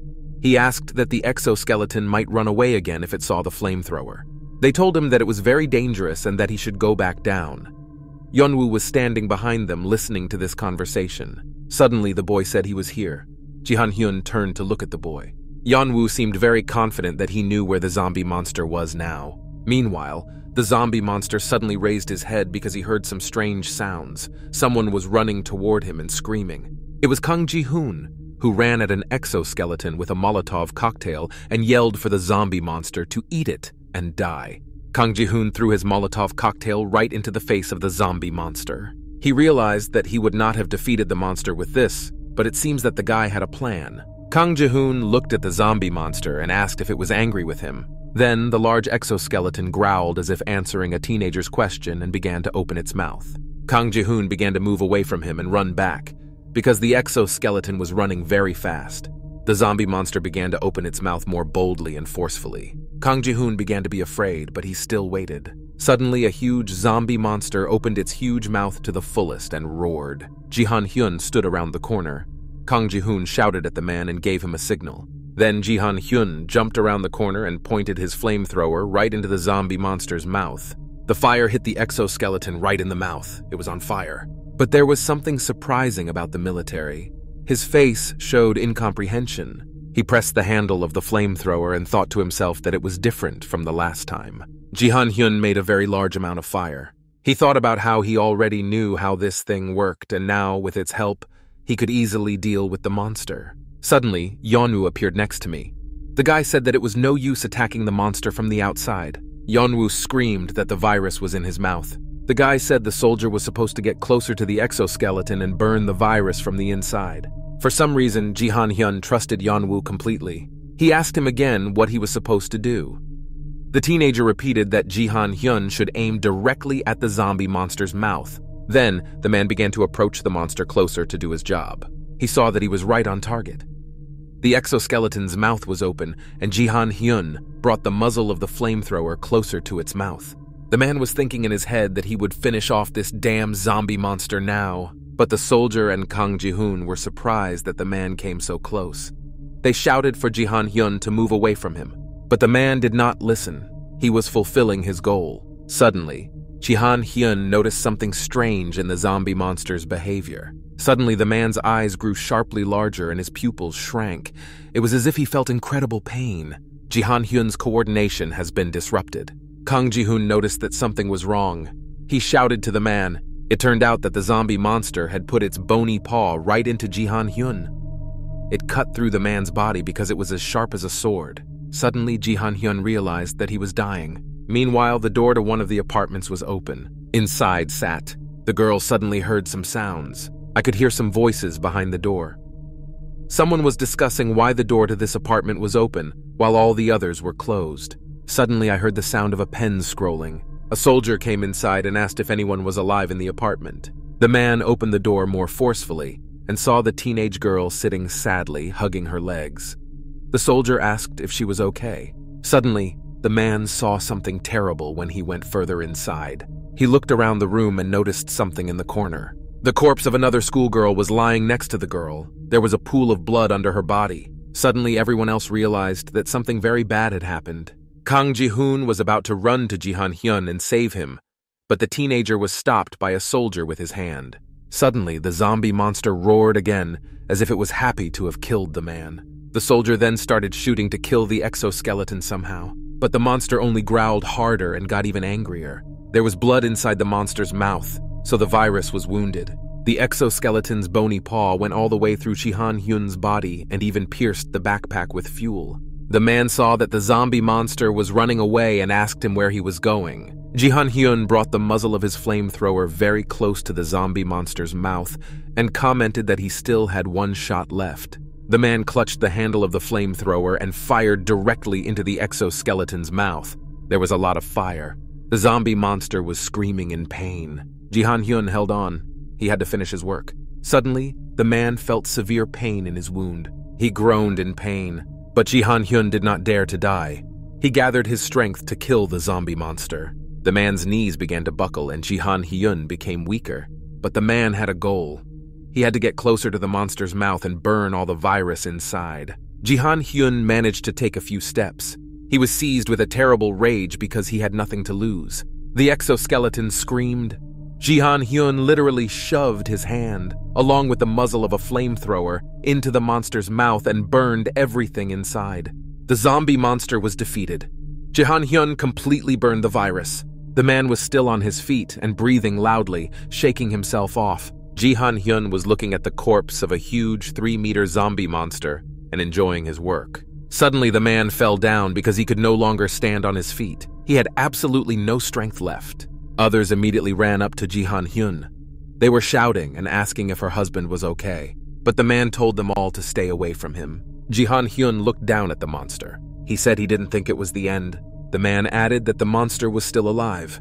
He asked that the exoskeleton might run away again if it saw the flamethrower. They told him that it was very dangerous and that he should go back down. Yeonwoo was standing behind them listening to this conversation. Suddenly, the boy said he was here. Ji-hyun turned to look at the boy. Yeonwoo seemed very confident that he knew where the zombie monster was now. Meanwhile, the zombie monster suddenly raised his head because he heard some strange sounds. Someone was running toward him and screaming. It was Kang Ji-hoon, who ran at an exoskeleton with a Molotov cocktail and yelled for the zombie monster to eat it and die. Kang Ji-hoon threw his Molotov cocktail right into the face of the zombie monster. He realized that he would not have defeated the monster with this, but it seems that the guy had a plan. Kang Ji-hoon looked at the zombie monster and asked if it was angry with him. Then the large exoskeleton growled as if answering a teenager's question and began to open its mouth. Kang Ji-hoon began to move away from him and run back, because the exoskeleton was running very fast. The zombie monster began to open its mouth more boldly and forcefully. Kang Ji-hoon began to be afraid, but he still waited. Suddenly, a huge zombie monster opened its huge mouth to the fullest and roared. Ji-hyun stood around the corner. Kang Ji-hoon shouted at the man and gave him a signal. Then Ji-hyun jumped around the corner and pointed his flamethrower right into the zombie monster's mouth. The fire hit the exoskeleton right in the mouth. It was on fire. But there was something surprising about the military. His face showed incomprehension. He pressed the handle of the flamethrower and thought to himself that it was different from the last time. Ji-hyun made a very large amount of fire. He thought about how he already knew how this thing worked, and now, with its help, he could easily deal with the monster. Suddenly, Yeon-u appeared next to me. The guy said that it was no use attacking the monster from the outside. Yeon-u screamed that the virus was in his mouth. The guy said the soldier was supposed to get closer to the exoskeleton and burn the virus from the inside. For some reason, Ji-hyun trusted Yeon-u completely. He asked him again what he was supposed to do. The teenager repeated that Ji-hyun should aim directly at the zombie monster's mouth. Then, the man began to approach the monster closer to do his job. He saw that he was right on target. The exoskeleton's mouth was open, and Ji-hyun brought the muzzle of the flamethrower closer to its mouth. The man was thinking in his head that he would finish off this damn zombie monster now, but the soldier and Kang Ji-hoon were surprised that the man came so close. They shouted for Ji-hyun to move away from him, but the man did not listen. He was fulfilling his goal. Suddenly, Ji-hyun noticed something strange in the zombie monster's behavior. Suddenly, the man's eyes grew sharply larger and his pupils shrank. It was as if he felt incredible pain. Ji-hyun's coordination has been disrupted. Kang Ji-hoon noticed that something was wrong. He shouted to the man. It turned out that the zombie monster had put its bony paw right into Ji-hyun. It cut through the man's body because it was as sharp as a sword. Suddenly, Ji-hyun realized that he was dying. Meanwhile, the door to one of the apartments was open. Inside sat. The girl suddenly heard some sounds. I could hear some voices behind the door. Someone was discussing why the door to this apartment was open, while all the others were closed. Suddenly, I heard the sound of a pen scrolling. A soldier came inside and asked if anyone was alive in the apartment. The man opened the door more forcefully and saw the teenage girl sitting sadly, hugging her legs. The soldier asked if she was okay. Suddenly, the man saw something terrible when he went further inside. He looked around the room and noticed something in the corner. The corpse of another schoolgirl was lying next to the girl. There was a pool of blood under her body. Suddenly, everyone else realized that something very bad had happened. Kang Ji-hoon was about to run to Ji-hyun and save him, but the teenager was stopped by a soldier with his hand. Suddenly, the zombie monster roared again, as if it was happy to have killed the man. The soldier then started shooting to kill the exoskeleton somehow, but the monster only growled harder and got even angrier. There was blood inside the monster's mouth, so the virus was wounded. The exoskeleton's bony paw went all the way through Ji-hyun's body and even pierced the backpack with fuel. The man saw that the zombie monster was running away and asked him where he was going. Ji-hyun brought the muzzle of his flamethrower very close to the zombie monster's mouth and commented that he still had one shot left. The man clutched the handle of the flamethrower and fired directly into the exoskeleton's mouth. There was a lot of fire. The zombie monster was screaming in pain. Ji-hyun held on. He had to finish his work. Suddenly, the man felt severe pain in his wound. He groaned in pain, but Ji-hyun did not dare to die. He gathered his strength to kill the zombie monster. The man's knees began to buckle and Ji-han-hyun became weaker. But the man had a goal. He had to get closer to the monster's mouth and burn all the virus inside. Ji-han-hyun managed to take a few steps. He was seized with a terrible rage because he had nothing to lose. The exoskeleton screamed. Ji-han-hyun literally shoved his hand, along with the muzzle of a flamethrower, into the monster's mouth and burned everything inside. The zombie monster was defeated. Ji-han-hyun completely burned the virus. The man was still on his feet and breathing loudly, shaking himself off. Ji-han-hyun was looking at the corpse of a huge 3-meter zombie monster and enjoying his work. Suddenly, the man fell down because he could no longer stand on his feet. He had absolutely no strength left. Others immediately ran up to Ji-han-hyun. They were shouting and asking if her husband was okay, but the man told them all to stay away from him. Ji-han-hyun looked down at the monster. He said he didn't think it was the end. The man added that the monster was still alive.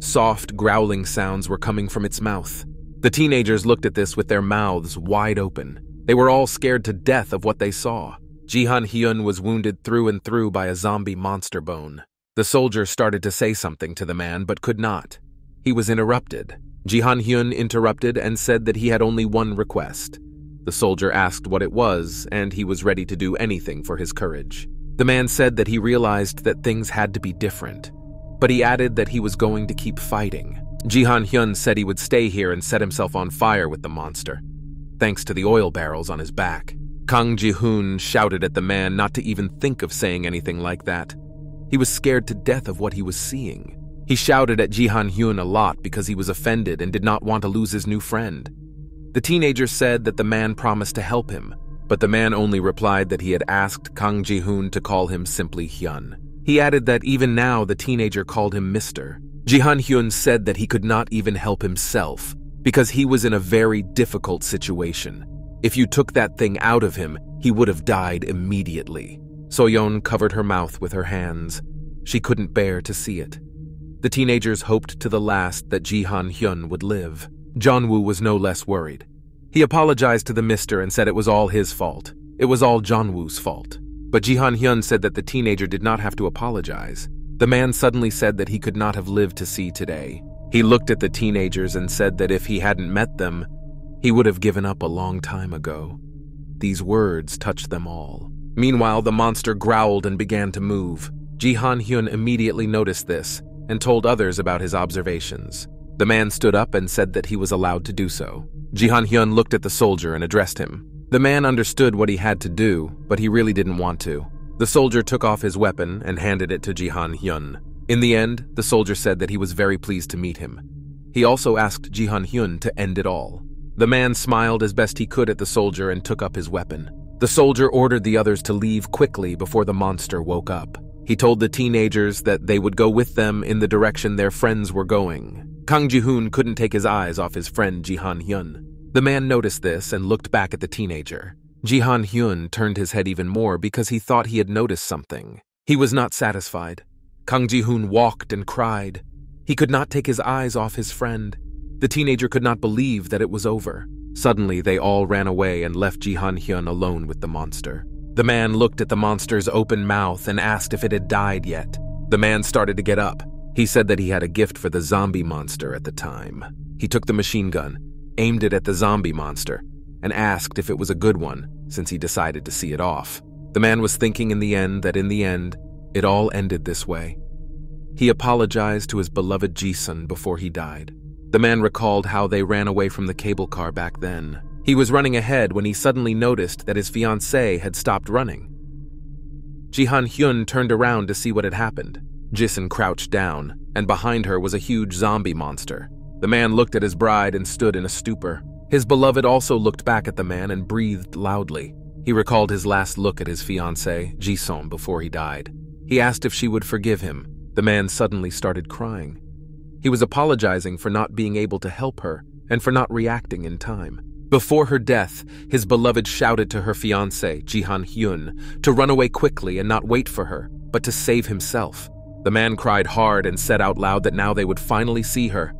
Soft, growling sounds were coming from its mouth. The teenagers looked at this with their mouths wide open. They were all scared to death of what they saw. Ji-han-hyun was wounded through and through by a zombie monster bone. The soldier started to say something to the man but could not. He was interrupted. Ji-han-hyun interrupted and said that he had only one request. The soldier asked what it was, and he was ready to do anything for his courage. The man said that he realized that things had to be different, but he added that he was going to keep fighting. Ji-han-hyun said he would stay here and set himself on fire with the monster, thanks to the oil barrels on his back. Kang Ji-hoon shouted at the man not to even think of saying anything like that. He was scared to death of what he was seeing. He shouted at Ji-han-hyun a lot because he was offended and did not want to lose his new friend. The teenager said that the man promised to help him, but the man only replied that he had asked Kang Ji-hoon to call him simply Hyun. He added that even now the teenager called him Mr. Ji-han-hyun said that he could not even help himself because he was in a very difficult situation. If you took that thing out of him, he would have died immediately. Soyon covered her mouth with her hands. She couldn't bear to see it. The teenagers hoped to the last that Ji-han-hyun would live. Yeon-woo was no less worried. He apologized to the mister and said it was all his fault. It was all Yeon-woo's fault. But Ji-han-hyun said that the teenager did not have to apologize. The man suddenly said that he could not have lived to see today. He looked at the teenagers and said that if he hadn't met them, he would have given up a long time ago. These words touched them all. Meanwhile, the monster growled and began to move. Ji-han-hyun immediately noticed this and told others about his observations. The man stood up and said that he was allowed to do so. Ji-han-hyun looked at the soldier and addressed him. The man understood what he had to do, but he really didn't want to. The soldier took off his weapon and handed it to Ji-han-hyun. In the end, the soldier said that he was very pleased to meet him. He also asked Ji-han-hyun to end it all. The man smiled as best he could at the soldier and took up his weapon. The soldier ordered the others to leave quickly before the monster woke up. He told the teenagers that they would go with them in the direction their friends were going. Kang Ji-hoon couldn't take his eyes off his friend Ji-han-hyun. The man noticed this and looked back at the teenager. Ji-han-hyun turned his head even more because he thought he had noticed something. He was not satisfied. Kang Ji-hoon walked and cried. He could not take his eyes off his friend. The teenager could not believe that it was over. Suddenly, they all ran away and left Ji-han-hyun alone with the monster. The man looked at the monster's open mouth and asked if it had died yet. The man started to get up. He said that he had a gift for the zombie monster at the time. He took the machine gun, aimed it at the zombie monster, and asked if it was a good one, since he decided to see it off. The man was thinking in the end, it all ended this way. He apologized to his beloved Ji-sun before he died. The man recalled how they ran away from the cable car back then. He was running ahead when he suddenly noticed that his fiancée had stopped running. Ji-han-hyun turned around to see what had happened. Ji-sun crouched down, and behind her was a huge zombie monster. The man looked at his bride and stood in a stupor. His beloved also looked back at the man and breathed loudly. He recalled his last look at his fiancée, Ji-sun, before he died. He asked if she would forgive him. The man suddenly started crying. He was apologizing for not being able to help her and for not reacting in time. Before her death, his beloved shouted to her fiancé, Ji-han-hyun, to run away quickly and not wait for her, but to save himself. The man cried hard and said out loud that now they would finally see her.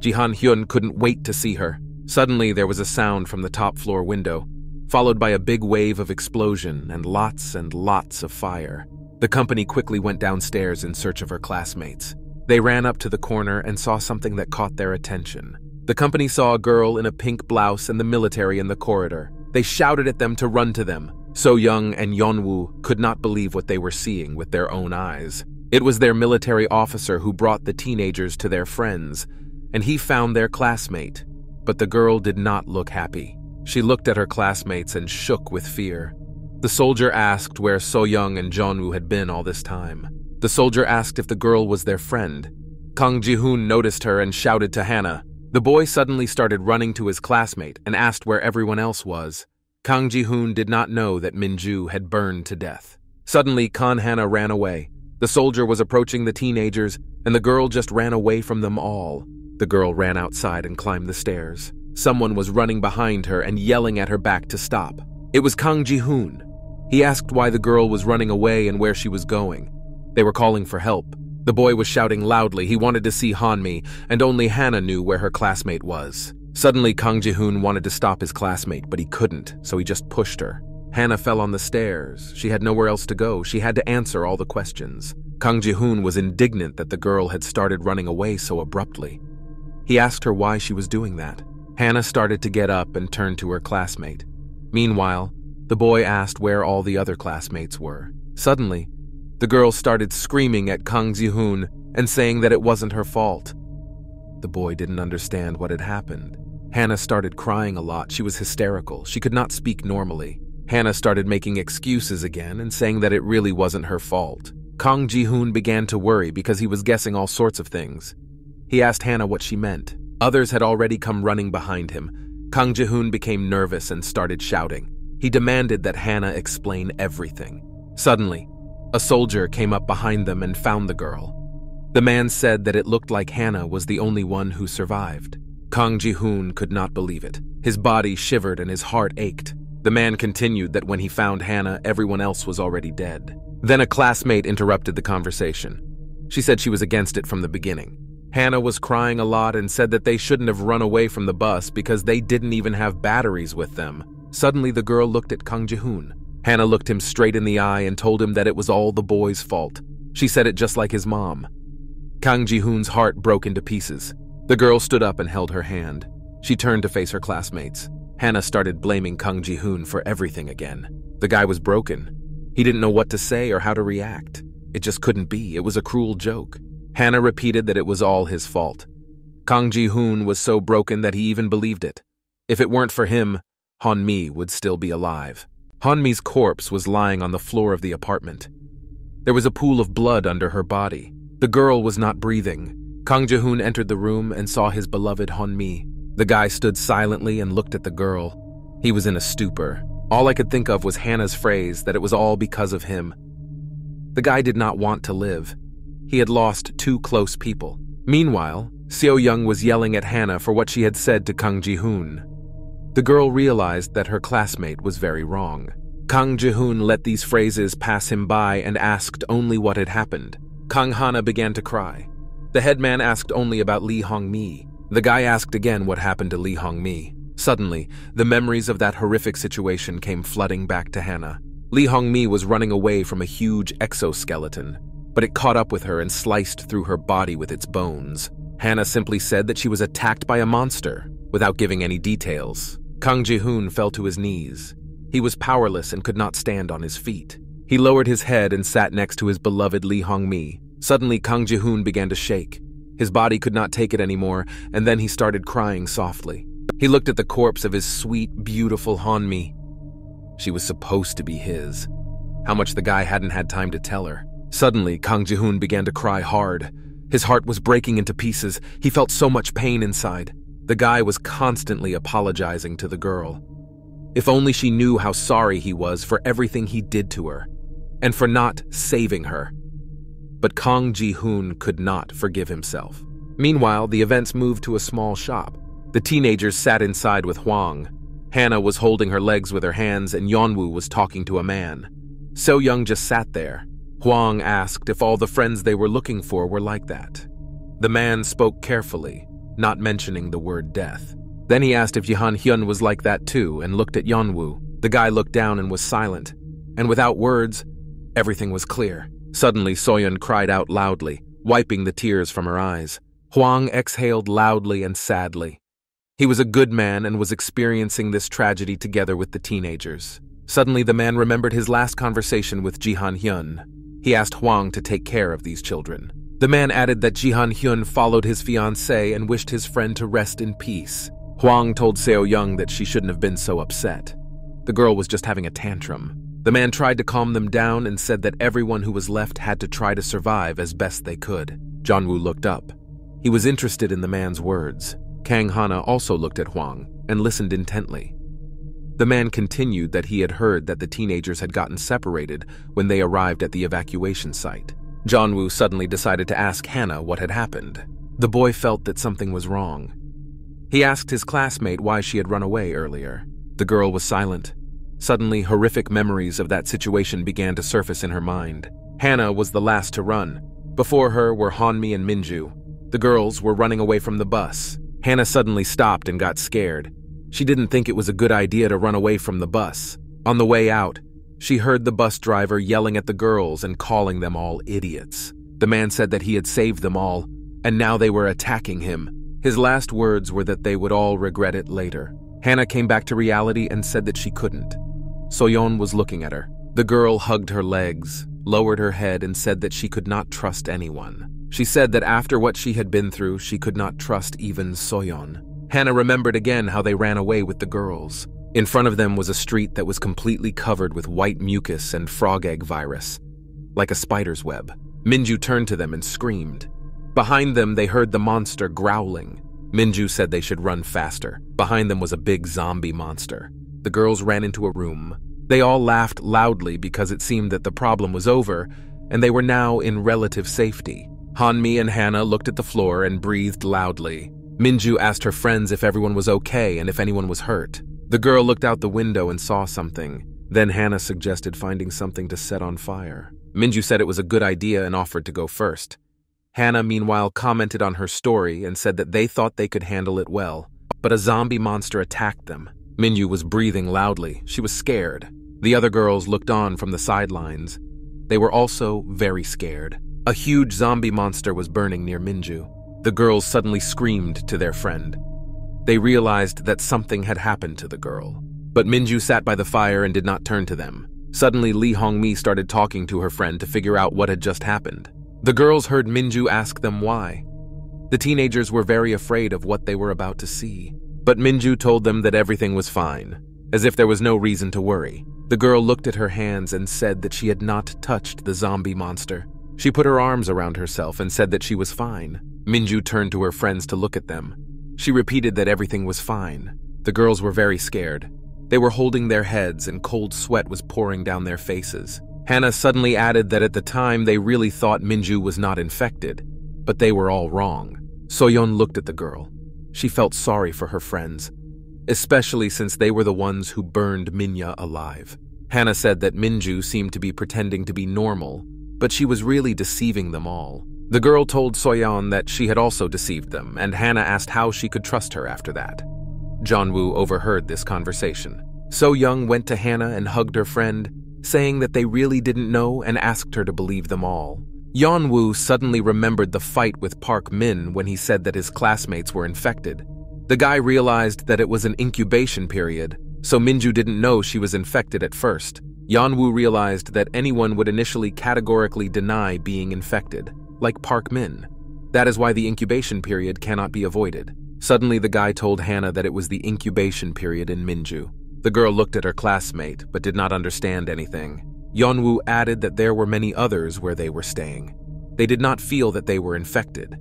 Ji-han-hyun couldn't wait to see her. Suddenly, there was a sound from the top floor window, followed by a big wave of explosion and lots of fire. The company quickly went downstairs in search of her classmates. They ran up to the corner and saw something that caught their attention. The company saw a girl in a pink blouse and the military in the corridor. They shouted at them to run to them. So-young and Yeon-woo could not believe what they were seeing with their own eyes. It was their military officer who brought the teenagers to their friends, and he found their classmate. But the girl did not look happy. She looked at her classmates and shook with fear. The soldier asked where So-young and Jeon-woo had been all this time. The soldier asked if the girl was their friend. Kang Ji-hoon noticed her and shouted to Hannah. The boy suddenly started running to his classmate and asked where everyone else was. Kang Ji-hoon did not know that Min-ju had burned to death. Suddenly, Kan Hannah ran away. The soldier was approaching the teenagers, and the girl just ran away from them all. The girl ran outside and climbed the stairs. Someone was running behind her and yelling at her back to stop. It was Kang Ji-hoon. He asked why the girl was running away and where she was going. They were calling for help. The boy was shouting loudly. He wanted to see Hanmi, and only Hannah knew where her classmate was. Suddenly, Kang Ji-hoon wanted to stop his classmate, but he couldn't, so he just pushed her. Hannah fell on the stairs. She had nowhere else to go. She had to answer all the questions. Kang Ji-hoon was indignant that the girl had started running away so abruptly. He asked her why she was doing that. Hannah started to get up and turn to her classmate. Meanwhile, the boy asked where all the other classmates were. Suddenly, the girl started screaming at Kang Ji-hoon and saying that it wasn't her fault. The boy didn't understand what had happened. Hannah started crying a lot. She was hysterical. She could not speak normally. Hannah started making excuses again and saying that it really wasn't her fault. Kang Ji-hoon began to worry because he was guessing all sorts of things. He asked Hannah what she meant. Others had already come running behind him. Kang Ji-hoon became nervous and started shouting. He demanded that Hannah explain everything. Suddenly, a soldier came up behind them and found the girl. The man said that it looked like Hannah was the only one who survived. Kang Ji-hoon could not believe it. His body shivered and his heart ached. The man continued that when he found Hannah, everyone else was already dead. Then a classmate interrupted the conversation. She said she was against it from the beginning. Hannah was crying a lot and said that they shouldn't have run away from the bus because they didn't even have batteries with them. Suddenly, the girl looked at Kang Ji-hoon. Hannah looked him straight in the eye and told him that it was all the boy's fault. She said it just like his mom. Kang Ji-hoon's heart broke into pieces. The girl stood up and held her hand. She turned to face her classmates. Hannah started blaming Kang Ji-hoon for everything again. The guy was broken. He didn't know what to say or how to react. It just couldn't be. It was a cruel joke. Hannah repeated that it was all his fault. Kang Ji-hoon was so broken that he even believed it. If it weren't for him, Hanmi would still be alive. Hanmi's corpse was lying on the floor of the apartment. There was a pool of blood under her body. The girl was not breathing. Kang Ji-hoon entered the room and saw his beloved Hanmi. The guy stood silently and looked at the girl. He was in a stupor. All I could think of was Hannah's phrase that it was all because of him. The guy did not want to live. He had lost two close people. Meanwhile, Seo-young was yelling at Hannah for what she had said to Kang Ji-hoon. The girl realized that her classmate was very wrong. Kang Ji-hoon let these phrases pass him by and asked only what had happened. Kang Hana began to cry. The headman asked only about Lee Hong-mi. The guy asked again what happened to Lee Hong-mi. Suddenly, the memories of that horrific situation came flooding back to Hannah. Lee Hong-mi was running away from a huge exoskeleton, but it caught up with her and sliced through her body with its bones. Hannah simply said that she was attacked by a monster, without giving any details. Kang Ji-hoon fell to his knees. He was powerless and could not stand on his feet. He lowered his head and sat next to his beloved Lee Hong-mi. Suddenly, Kang Ji-hoon began to shake. His body could not take it anymore, and then he started crying softly. He looked at the corpse of his sweet, beautiful Hanmi. She was supposed to be his. How much the guy hadn't had time to tell her. Suddenly, Kang Ji-hoon began to cry hard. His heart was breaking into pieces. He felt so much pain inside. The guy was constantly apologizing to the girl. If only she knew how sorry he was for everything he did to her, and for not saving her. But Kang Ji-hoon could not forgive himself. Meanwhile, the events moved to a small shop. The teenagers sat inside with Hwang. Hannah was holding her legs with her hands, and Yeon-woo was talking to a man. So-young just sat there. Hwang asked if all the friends they were looking for were like that. The man spoke carefully, not mentioning the word death. Then he asked if Yeon-hyun was like that too, and looked at Yeon-woo. The guy looked down and was silent, and without words, Everything was clear. Suddenly, Soyon cried out loudly, wiping the tears from her eyes. Hwang exhaled loudly and sadly. He was a good man and was experiencing this tragedy together with the teenagers. Suddenly, the man remembered his last conversation with Jihan-hyun. He asked Hwang to take care of these children. The man added that Jihan-hyun followed his fiancée and wished his friend to rest in peace. Hwang told Seo-young that she shouldn't have been so upset. The girl was just having a tantrum. The man tried to calm them down and said that everyone who was left had to try to survive as best they could. Yeon-woo looked up. He was interested in the man's words. Kang Hana also looked at Hwang and listened intently. The man continued that he had heard that the teenagers had gotten separated when they arrived at the evacuation site. Yeon-woo suddenly decided to ask Hana what had happened. The boy felt that something was wrong. He asked his classmate why she had run away earlier. The girl was silent. Suddenly, horrific memories of that situation began to surface in her mind. Hana was the last to run. Before her were Hanmi and Minju. The girls were running away from the bus. Hana suddenly stopped and got scared. She didn't think it was a good idea to run away from the bus. On the way out, she heard the bus driver yelling at the girls and calling them all idiots. The man said that he had saved them all, and now they were attacking him. His last words were that they would all regret it later. Hana came back to reality and said that she couldn't. Soyon was looking at her. The girl hugged her legs, lowered her head, and said that she could not trust anyone. She said that after what she had been through, she could not trust even Soyon. Hana remembered again how they ran away with the girls. In front of them was a street that was completely covered with white mucus and frog egg virus, like a spider's web. Minju turned to them and screamed. Behind them, they heard the monster growling. Minju said they should run faster. Behind them was a big zombie monster. The girls ran into a room. They all laughed loudly because it seemed that the problem was over, and they were now in relative safety. Hanmi and Hana looked at the floor and breathed loudly. Minju asked her friends if everyone was okay and if anyone was hurt. The girl looked out the window and saw something. Then Hana suggested finding something to set on fire. Minju said it was a good idea and offered to go first. Hana, meanwhile, commented on her story and said that they thought they could handle it well. But a zombie monster attacked them. Minju was breathing loudly. She was scared. The other girls looked on from the sidelines. They were also very scared. A huge zombie monster was burning near Minju. The girls suddenly screamed to their friend. They realized that something had happened to the girl. But Minju sat by the fire and did not turn to them. Suddenly, Lee Hongmi started talking to her friend to figure out what had just happened. The girls heard Minju ask them why. The teenagers were very afraid of what they were about to see. But Minju told them that everything was fine, as if there was no reason to worry. The girl looked at her hands and said that she had not touched the zombie monster. She put her arms around herself and said that she was fine. Minju turned to her friends to look at them. She repeated that everything was fine. The girls were very scared. They were holding their heads and cold sweat was pouring down their faces. Hana suddenly added that at the time they really thought Minju was not infected, but they were all wrong. Soyon looked at the girl. She felt sorry for her friends, especially since they were the ones who burned Minya alive. Hana said that Minju seemed to be pretending to be normal, but she was really deceiving them all. The girl told Soyon that she had also deceived them, and Hana asked how she could trust her after that. Yeon-woo overheard this conversation. So-young went to Hana and hugged her friend, saying that they really didn't know and asked her to believe them all. Yeon-woo suddenly remembered the fight with Park Min when he said that his classmates were infected. The guy realized that it was an incubation period, so Minju didn't know she was infected at first. Yeon-woo realized that anyone would initially categorically deny being infected, like Park Min. That is why the incubation period cannot be avoided. Suddenly, the guy told Hana that it was the incubation period in Minju. The girl looked at her classmate, but did not understand anything. Yeon-woo added that there were many others where they were staying. They did not feel that they were infected.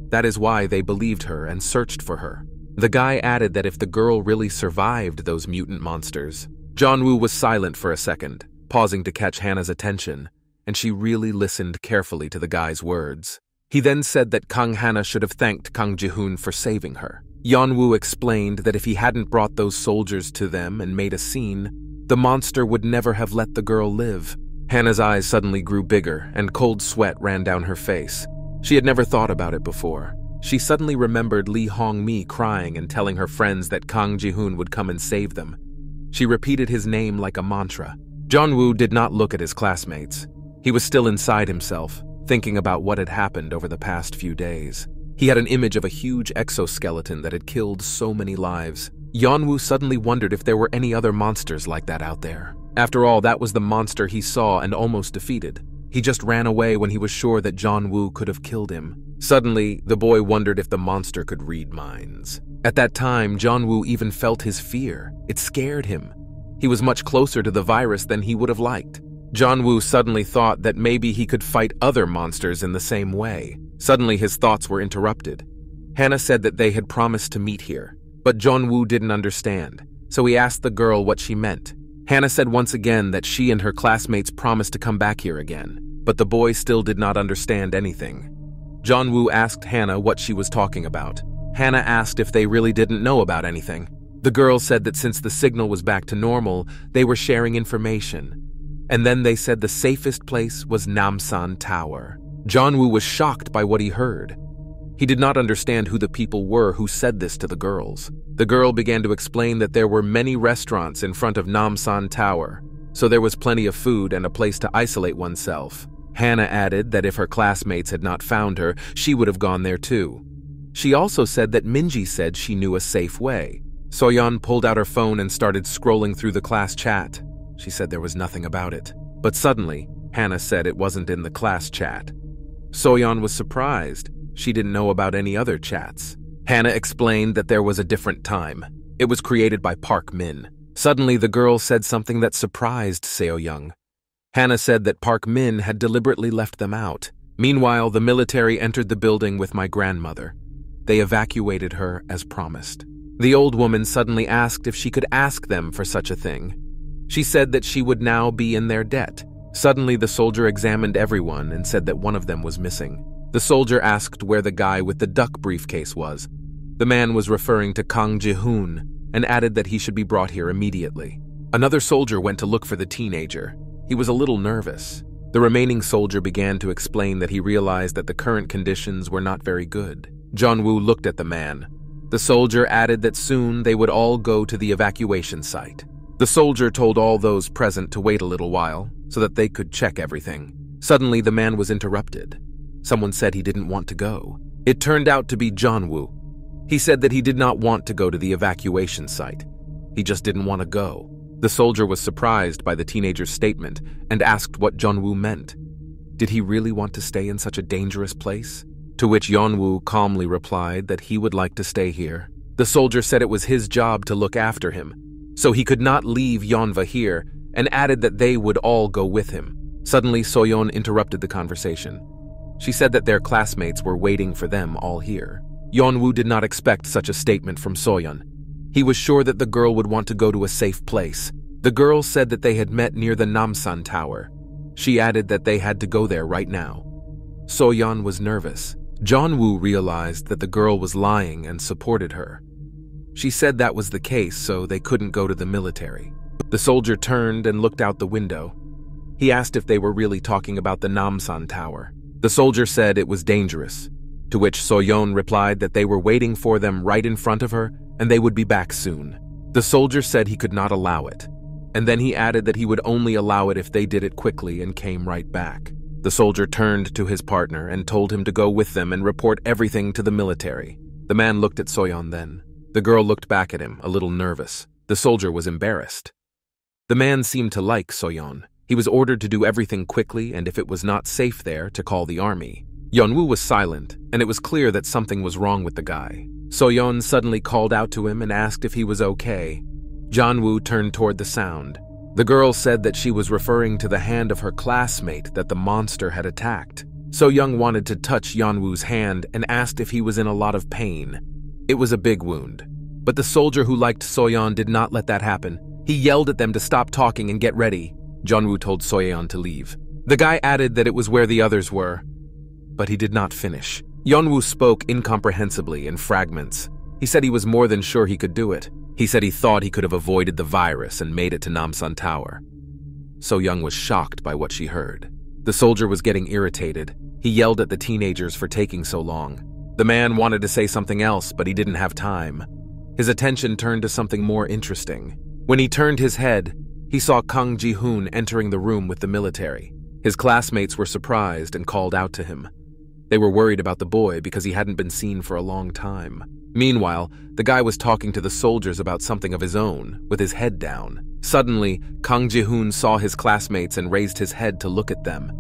That is why they believed her and searched for her. The guy added that if the girl really survived those mutant monsters. Yeon-woo was silent for a second, pausing to catch Hana's attention, and she really listened carefully to the guy's words. He then said that Kang Hana should have thanked Kang Ji-hoon for saving her. Yeon-woo explained that if he hadn't brought those soldiers to them and made a scene, the monster would never have let the girl live. Hana's eyes suddenly grew bigger, and cold sweat ran down her face. She had never thought about it before. She suddenly remembered Lee Hong-mi crying and telling her friends that Kang Ji-hoon would come and save them. She repeated his name like a mantra. Yeon-woo did not look at his classmates. He was still inside himself, thinking about what had happened over the past few days. He had an image of a huge exoskeleton that had killed so many lives. Yeon-woo suddenly wondered if there were any other monsters like that out there. After all, that was the monster he saw and almost defeated. He just ran away when he was sure that Yeon-woo could have killed him. Suddenly, the boy wondered if the monster could read minds. At that time, Yeon-woo even felt his fear. It scared him. He was much closer to the virus than he would have liked. Yeon-woo suddenly thought that maybe he could fight other monsters in the same way. Suddenly, his thoughts were interrupted. Hannah said that they had promised to meet here, but Yeon-woo didn't understand, so he asked the girl what she meant. Hannah said once again that she and her classmates promised to come back here again, but the boy still did not understand anything. Yeon-woo asked Hannah what she was talking about. Hannah asked if they really didn't know about anything. The girl said that since the signal was back to normal, they were sharing information. And then they said the safest place was Namsan Tower. Yeon-woo was shocked by what he heard. He did not understand who the people were who said this to the girls. The girl began to explain that there were many restaurants in front of Namsan Tower, so there was plenty of food and a place to isolate oneself. Hannah added that if her classmates had not found her, she would have gone there too. She also said that Minji said she knew a safe way. Soyon pulled out her phone and started scrolling through the class chat. She said there was nothing about it. But suddenly, Hannah said it wasn't in the class chat. Soyon was surprised. She didn't know about any other chats. Hannah explained that there was a different time. It was created by Park Min. Suddenly, the girl said something that surprised Seo-young. Hannah said that Park Min had deliberately left them out. Meanwhile, the military entered the building with my grandmother. They evacuated her as promised. The old woman suddenly asked if she could ask them for such a thing. She said that she would now be in their debt. Suddenly, the soldier examined everyone and said that one of them was missing. The soldier asked where the guy with the duck briefcase was. The man was referring to Kang Ji-hoon and added that he should be brought here immediately. Another soldier went to look for the teenager. He was a little nervous. The remaining soldier began to explain that he realized that the current conditions were not very good. Yeon-woo looked at the man. The soldier added that soon they would all go to the evacuation site. The soldier told all those present to wait a little while so that they could check everything. Suddenly, the man was interrupted. Someone said he didn't want to go. It turned out to be Yeon-woo. He said that he did not want to go to the evacuation site. He just didn't want to go. The soldier was surprised by the teenager's statement and asked what Yeon-woo meant. Did he really want to stay in such a dangerous place? To which Yeon-woo calmly replied that he would like to stay here. The soldier said it was his job to look after him, so he could not leave Yeonwoo here, and added that they would all go with him. Suddenly, Soyon interrupted the conversation. She said that their classmates were waiting for them all here. Yeon-woo did not expect such a statement from Soyon. He was sure that the girl would want to go to a safe place. The girl said that they had met near the Namsan Tower. She added that they had to go there right now. Soyon was nervous. Yeon-woo realized that the girl was lying and supported her. She said that was the case, so they couldn't go to the military. The soldier turned and looked out the window. He asked if they were really talking about the Namsan Tower. The soldier said it was dangerous, to which Soyon replied that they were waiting for them right in front of her and they would be back soon. The soldier said he could not allow it, and then he added that he would only allow it if they did it quickly and came right back. The soldier turned to his partner and told him to go with them and report everything to the military. The man looked at Soyon then. The girl looked back at him, a little nervous. The soldier was embarrassed. The man seemed to like Soyon. He was ordered to do everything quickly, and if it was not safe there, to call the army. Yeon-woo was silent, and it was clear that something was wrong with the guy. Soyon suddenly called out to him and asked if he was okay. Yeon-woo turned toward the sound. The girl said that she was referring to the hand of her classmate that the monster had attacked. So-young wanted to touch Yeon-woo's hand and asked if he was in a lot of pain. It was a big wound. But the soldier who liked Soyon did not let that happen. He yelled at them to stop talking and get ready. Yeon-woo told Soyeon to leave. The guy added that it was where the others were, but he did not finish. Yeon-woo spoke incomprehensibly in fragments. He said he was more than sure he could do it. He said he thought he could have avoided the virus and made it to Namsan Tower. So-young was shocked by what she heard. The soldier was getting irritated. He yelled at the teenagers for taking so long. The man wanted to say something else, but he didn't have time. His attention turned to something more interesting. When he turned his head, he saw Kang Ji-hoon entering the room with the military. His classmates were surprised and called out to him. They were worried about the boy because he hadn't been seen for a long time. Meanwhile, the guy was talking to the soldiers about something of his own, with his head down. Suddenly, Kang Ji-hoon saw his classmates and raised his head to look at them.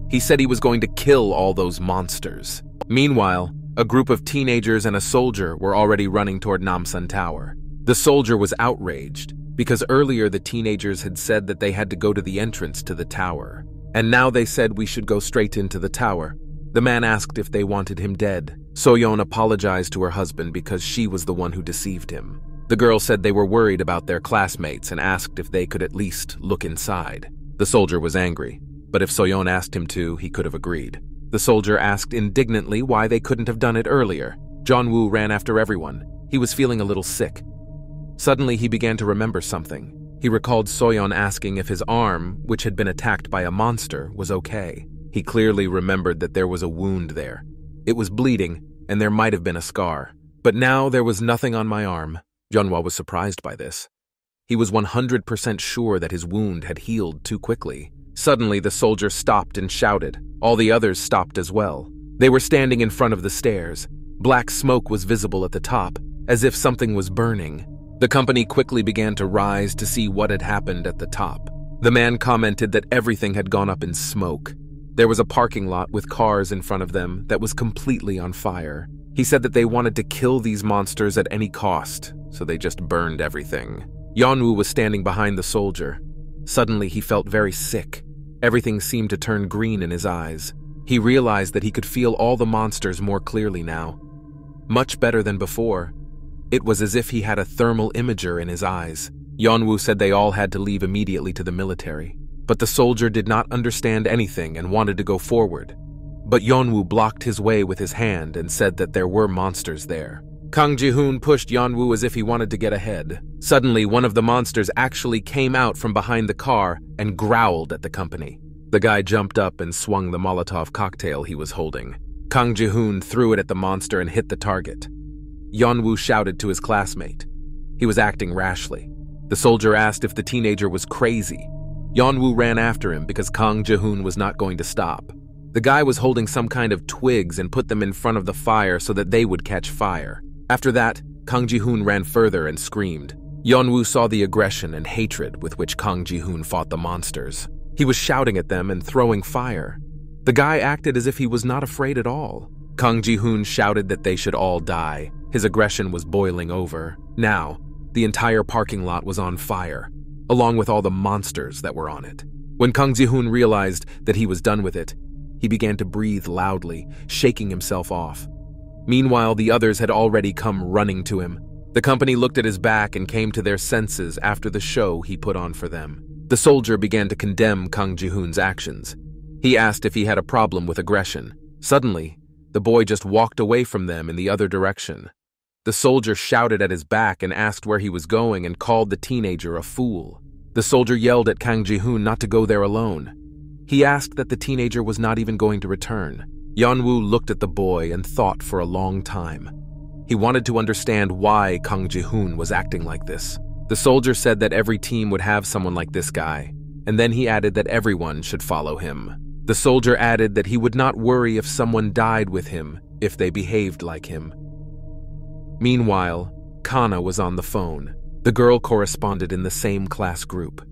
He said he was going to kill all those monsters. Meanwhile, a group of teenagers and a soldier were already running toward Namsan Tower. The soldier was outraged because earlier the teenagers had said that they had to go to the entrance to the tower. And now they said we should go straight into the tower. The man asked if they wanted him dead. Soyon apologized to her husband because she was the one who deceived him. The girl said they were worried about their classmates and asked if they could at least look inside. The soldier was angry, but if Soyon asked him to, he could have agreed. The soldier asked indignantly why they couldn't have done it earlier. Yeon-woo ran after everyone. He was feeling a little sick. Suddenly, he began to remember something. He recalled Soyon asking if his arm, which had been attacked by a monster, was okay. He clearly remembered that there was a wound there. It was bleeding, and there might have been a scar. But now there was nothing on my arm. Yeonwoo was surprised by this. He was 100% sure that his wound had healed too quickly. Suddenly, the soldier stopped and shouted. All the others stopped as well. They were standing in front of the stairs. Black smoke was visible at the top, as if something was burning. The company quickly began to rise to see what had happened at the top. The man commented that everything had gone up in smoke. There was a parking lot with cars in front of them that was completely on fire. He said that they wanted to kill these monsters at any cost, so they just burned everything. Yeon-woo was standing behind the soldier. Suddenly, he felt very sick. Everything seemed to turn green in his eyes. He realized that he could feel all the monsters more clearly now. Much better than before. It was as if he had a thermal imager in his eyes. Yeon-woo said they all had to leave immediately to the military. But the soldier did not understand anything and wanted to go forward. But Yeon-woo blocked his way with his hand and said that there were monsters there. Kang Ji-hoon pushed Yeon-woo as if he wanted to get ahead. Suddenly, one of the monsters actually came out from behind the car and growled at the company. The guy jumped up and swung the Molotov cocktail he was holding. Kang Ji-hoon threw it at the monster and hit the target. Yeon-woo shouted to his classmate. He was acting rashly. The soldier asked if the teenager was crazy. Yeon-woo ran after him because Kang Ji-hoon was not going to stop. The guy was holding some kind of twigs and put them in front of the fire so that they would catch fire. After that, Kang Ji-hoon ran further and screamed. Yeon-woo saw the aggression and hatred with which Kang Ji-hoon fought the monsters. He was shouting at them and throwing fire. The guy acted as if he was not afraid at all. Kang Ji-hoon shouted that they should all die. His aggression was boiling over. Now, the entire parking lot was on fire, along with all the monsters that were on it. When Kang Ji-hoon realized that he was done with it, he began to breathe loudly, shaking himself off. Meanwhile, the others had already come running to him. The company looked at his back and came to their senses after the show he put on for them. The soldier began to condemn Kang Ji-hoon's actions. He asked if he had a problem with aggression. Suddenly, the boy just walked away from them in the other direction. The soldier shouted at his back and asked where he was going and called the teenager a fool. The soldier yelled at Kang Ji-hoon not to go there alone. He asked that the teenager was not even going to return. Yeon-woo looked at the boy and thought for a long time. He wanted to understand why Kang Ji-hoon was acting like this. The soldier said that every team would have someone like this guy, and then he added that everyone should follow him. The soldier added that he would not worry if someone died with him if they behaved like him. Meanwhile, Kana was on the phone. The girl corresponded in the same class group.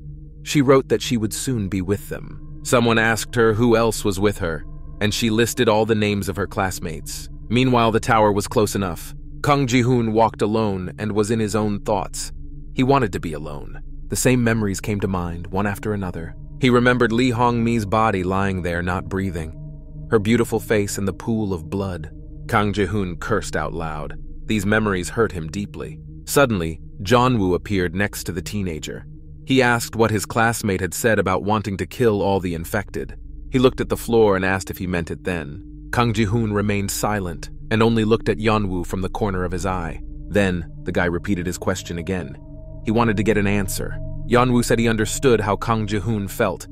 She wrote that she would soon be with them. Someone asked her who else was with her, and she listed all the names of her classmates. Meanwhile, the tower was close enough. Kang Ji-hoon walked alone and was in his own thoughts. He wanted to be alone. The same memories came to mind, one after another. He remembered Lee Hong-mi's body lying there, not breathing, her beautiful face in the pool of blood. Kang Ji-hoon cursed out loud. These memories hurt him deeply. Suddenly, Yeon-woo appeared next to the teenager. He asked what his classmate had said about wanting to kill all the infected. He looked at the floor and asked if he meant it then. Kang Ji-hoon remained silent and only looked at Yeon-woo from the corner of his eye. Then, the guy repeated his question again. He wanted to get an answer. Yeon-woo said he understood how Kang Ji-hoon felt,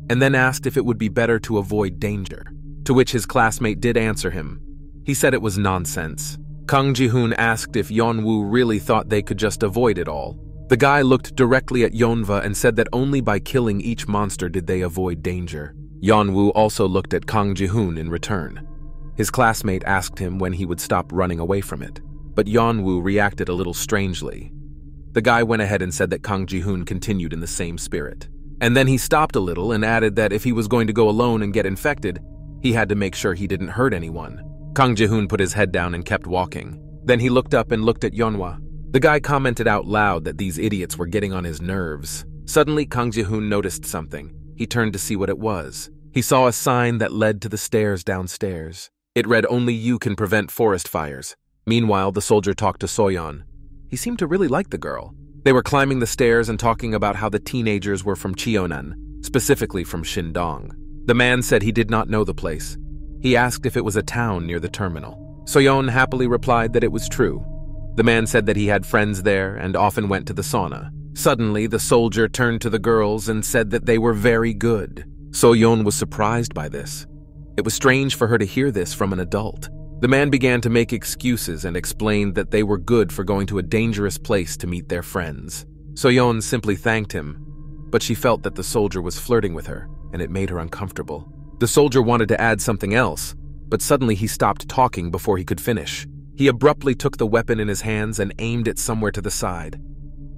and then asked if it would be better to avoid danger, to which his classmate did answer him. He said it was nonsense. Kang Ji-hoon asked if Yeon-woo really thought they could just avoid it all. The guy looked directly at Yeonwoo and said that only by killing each monster did they avoid danger. Yeonwoo also looked at Kang Ji-hoon in return. His classmate asked him when he would stop running away from it, but Yeonwoo reacted a little strangely. The guy went ahead and said that Kang Ji-hoon continued in the same spirit. And then he stopped a little and added that if he was going to go alone and get infected, he had to make sure he didn't hurt anyone. Kang Ji-hoon put his head down and kept walking. Then he looked up and looked at Yeonwoo. The guy commented out loud that these idiots were getting on his nerves. Suddenly, Kang Ji-hoon noticed something. He turned to see what it was. He saw a sign that led to the stairs downstairs. It read, "Only you can prevent forest fires." Meanwhile, the soldier talked to Soyon. He seemed to really like the girl. They were climbing the stairs and talking about how the teenagers were from Cheonan, specifically from Shindong. The man said he did not know the place. He asked if it was a town near the terminal. Soyon happily replied that it was true. The man said that he had friends there and often went to the sauna. Suddenly, the soldier turned to the girls and said that they were very good. Soyon was surprised by this. It was strange for her to hear this from an adult. The man began to make excuses and explained that they were good for going to a dangerous place to meet their friends. Soyon simply thanked him, but she felt that the soldier was flirting with her, and it made her uncomfortable. The soldier wanted to add something else, but suddenly he stopped talking before he could finish. He abruptly took the weapon in his hands and aimed it somewhere to the side.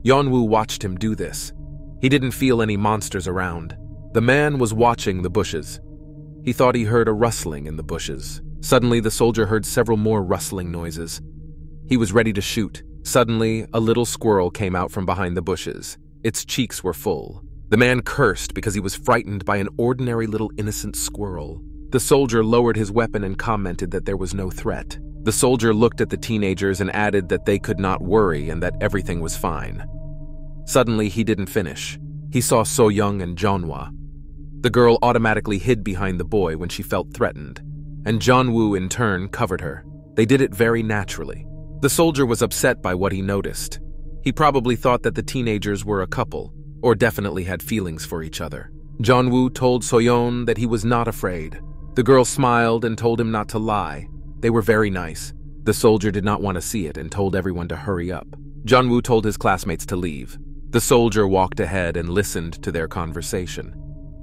Yeonwoo watched him do this. He didn't feel any monsters around. The man was watching the bushes. He thought he heard a rustling in the bushes. Suddenly, the soldier heard several more rustling noises. He was ready to shoot. Suddenly, a little squirrel came out from behind the bushes. Its cheeks were full. The man cursed because he was frightened by an ordinary little innocent squirrel. The soldier lowered his weapon and commented that there was no threat. The soldier looked at the teenagers and added that they could not worry and that everything was fine. Suddenly, he didn't finish. He saw So-young and Jeonwoo. The girl automatically hid behind the boy when she felt threatened, and Jeonwoo in turn covered her. They did it very naturally. The soldier was upset by what he noticed. He probably thought that the teenagers were a couple, or definitely had feelings for each other. Jeonwoo told Soyon that he was not afraid. The girl smiled and told him not to lie. They were very nice. The soldier did not want to see it and told everyone to hurry up. Jeonwoo told his classmates to leave. The soldier walked ahead and listened to their conversation.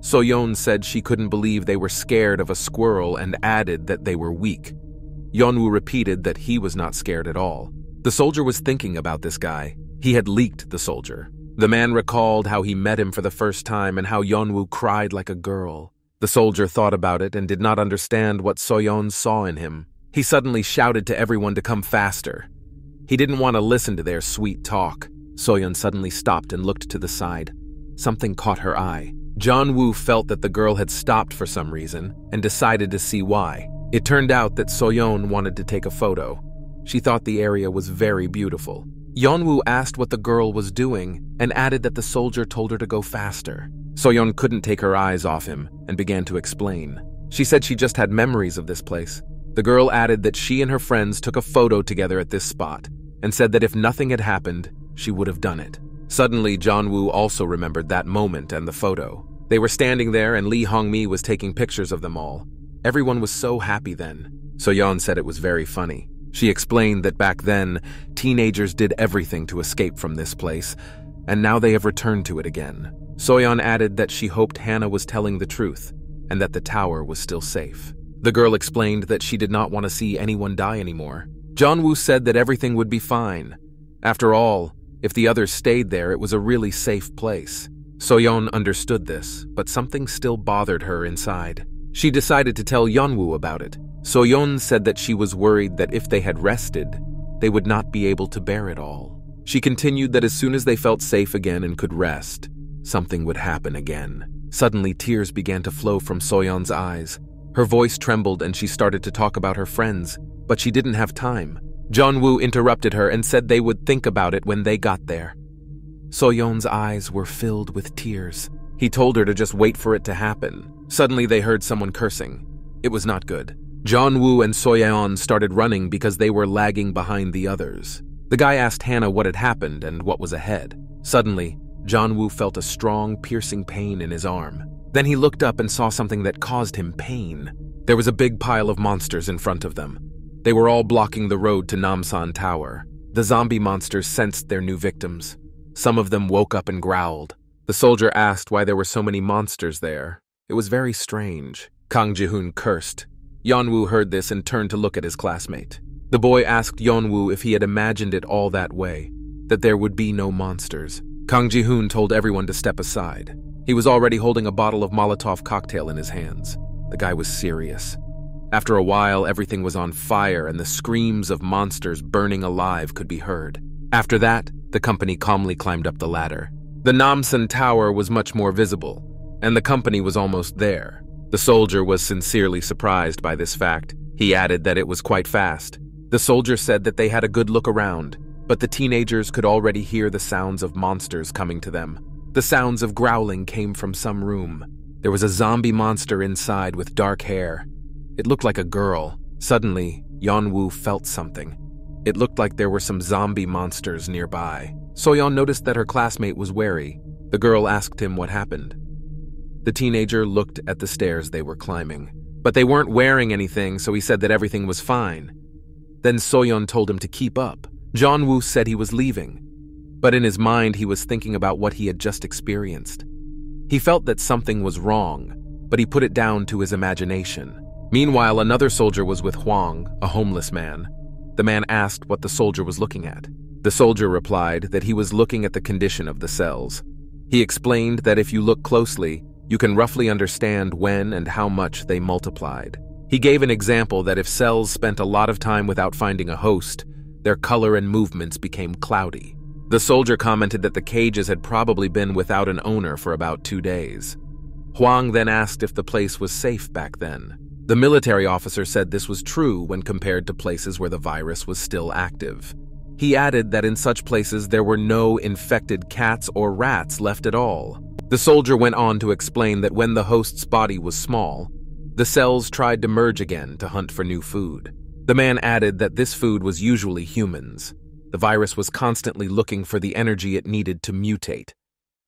Soyon said she couldn't believe they were scared of a squirrel and added that they were weak. Yeonwoo repeated that he was not scared at all. The soldier was thinking about this guy. He had leaked the soldier. The man recalled how he met him for the first time and how Yeonwoo cried like a girl. The soldier thought about it and did not understand what Soyon saw in him. He suddenly shouted to everyone to come faster. He didn't want to listen to their sweet talk. Soyon suddenly stopped and looked to the side. Something caught her eye. Jeonwoo felt that the girl had stopped for some reason and decided to see why. It turned out that Soyon wanted to take a photo. She thought the area was very beautiful. Yeonwoo asked what the girl was doing and added that the soldier told her to go faster. Soyon couldn't take her eyes off him and began to explain. She said she just had memories of this place. The girl added that she and her friends took a photo together at this spot and said that if nothing had happened, she would have done it. Suddenly, Jeonwoo also remembered that moment and the photo. They were standing there and Lee Hong-mi was taking pictures of them all. Everyone was so happy then. Soyeon said it was very funny. She explained that back then, teenagers did everything to escape from this place, and now they have returned to it again. Soyeon added that she hoped Hannah was telling the truth and that the tower was still safe. The girl explained that she did not want to see anyone die anymore. Jeonwoo said that everything would be fine. After all, if the others stayed there, it was a really safe place. Soyeon understood this, but something still bothered her inside. She decided to tell Yeonwoo about it. Soyeon said that she was worried that if they had rested, they would not be able to bear it all. She continued that as soon as they felt safe again and could rest, something would happen again. Suddenly, tears began to flow from Soyeon's eyes. Her voice trembled and she started to talk about her friends, but she didn't have time. Jeonwoo interrupted her and said they would think about it when they got there. Soyeon's eyes were filled with tears. He told her to just wait for it to happen. Suddenly they heard someone cursing. It was not good. Jeonwoo and Soyeon started running because they were lagging behind the others. The guy asked Hannah what had happened and what was ahead. Suddenly, Jeonwoo felt a strong, piercing pain in his arm. Then he looked up and saw something that caused him pain. There was a big pile of monsters in front of them. They were all blocking the road to Namsan Tower. The zombie monsters sensed their new victims. Some of them woke up and growled. The soldier asked why there were so many monsters there. It was very strange. Kang Ji-hoon cursed. Yeon-woo heard this and turned to look at his classmate. The boy asked Yeon-woo if he had imagined it all that way, that there would be no monsters. Kang Ji-hoon told everyone to step aside. He was already holding a bottle of Molotov cocktail in his hands. The guy was serious. After a while, everything was on fire and the screams of monsters burning alive could be heard. After that, the company calmly climbed up the ladder. The Namsan Tower was much more visible, and the company was almost there. The soldier was sincerely surprised by this fact. He added that it was quite fast. The soldier said that they had a good look around, but the teenagers could already hear the sounds of monsters coming to them. The sounds of growling came from some room. There was a zombie monster inside with dark hair. It looked like a girl. Suddenly, Yeon-woo felt something. It looked like there were some zombie monsters nearby. Soyon noticed that her classmate was wary. The girl asked him what happened. The teenager looked at the stairs they were climbing, but they weren't wearing anything, so he said that everything was fine. Then Soyon told him to keep up. Yeon-woo said he was leaving, but in his mind he was thinking about what he had just experienced. He felt that something was wrong, but he put it down to his imagination. Meanwhile, another soldier was with Hwang, a homeless man. The man asked what the soldier was looking at. The soldier replied that he was looking at the condition of the cells. He explained that if you look closely, you can roughly understand when and how much they multiplied. He gave an example that if cells spent a lot of time without finding a host, their color and movements became cloudy. The soldier commented that the cages had probably been without an owner for about 2 days. Hwang then asked if the place was safe back then. The military officer said this was true when compared to places where the virus was still active. He added that in such places there were no infected cats or rats left at all. The soldier went on to explain that when the host's body was small, the cells tried to merge again to hunt for new food. The man added that this food was usually humans. The virus was constantly looking for the energy it needed to mutate.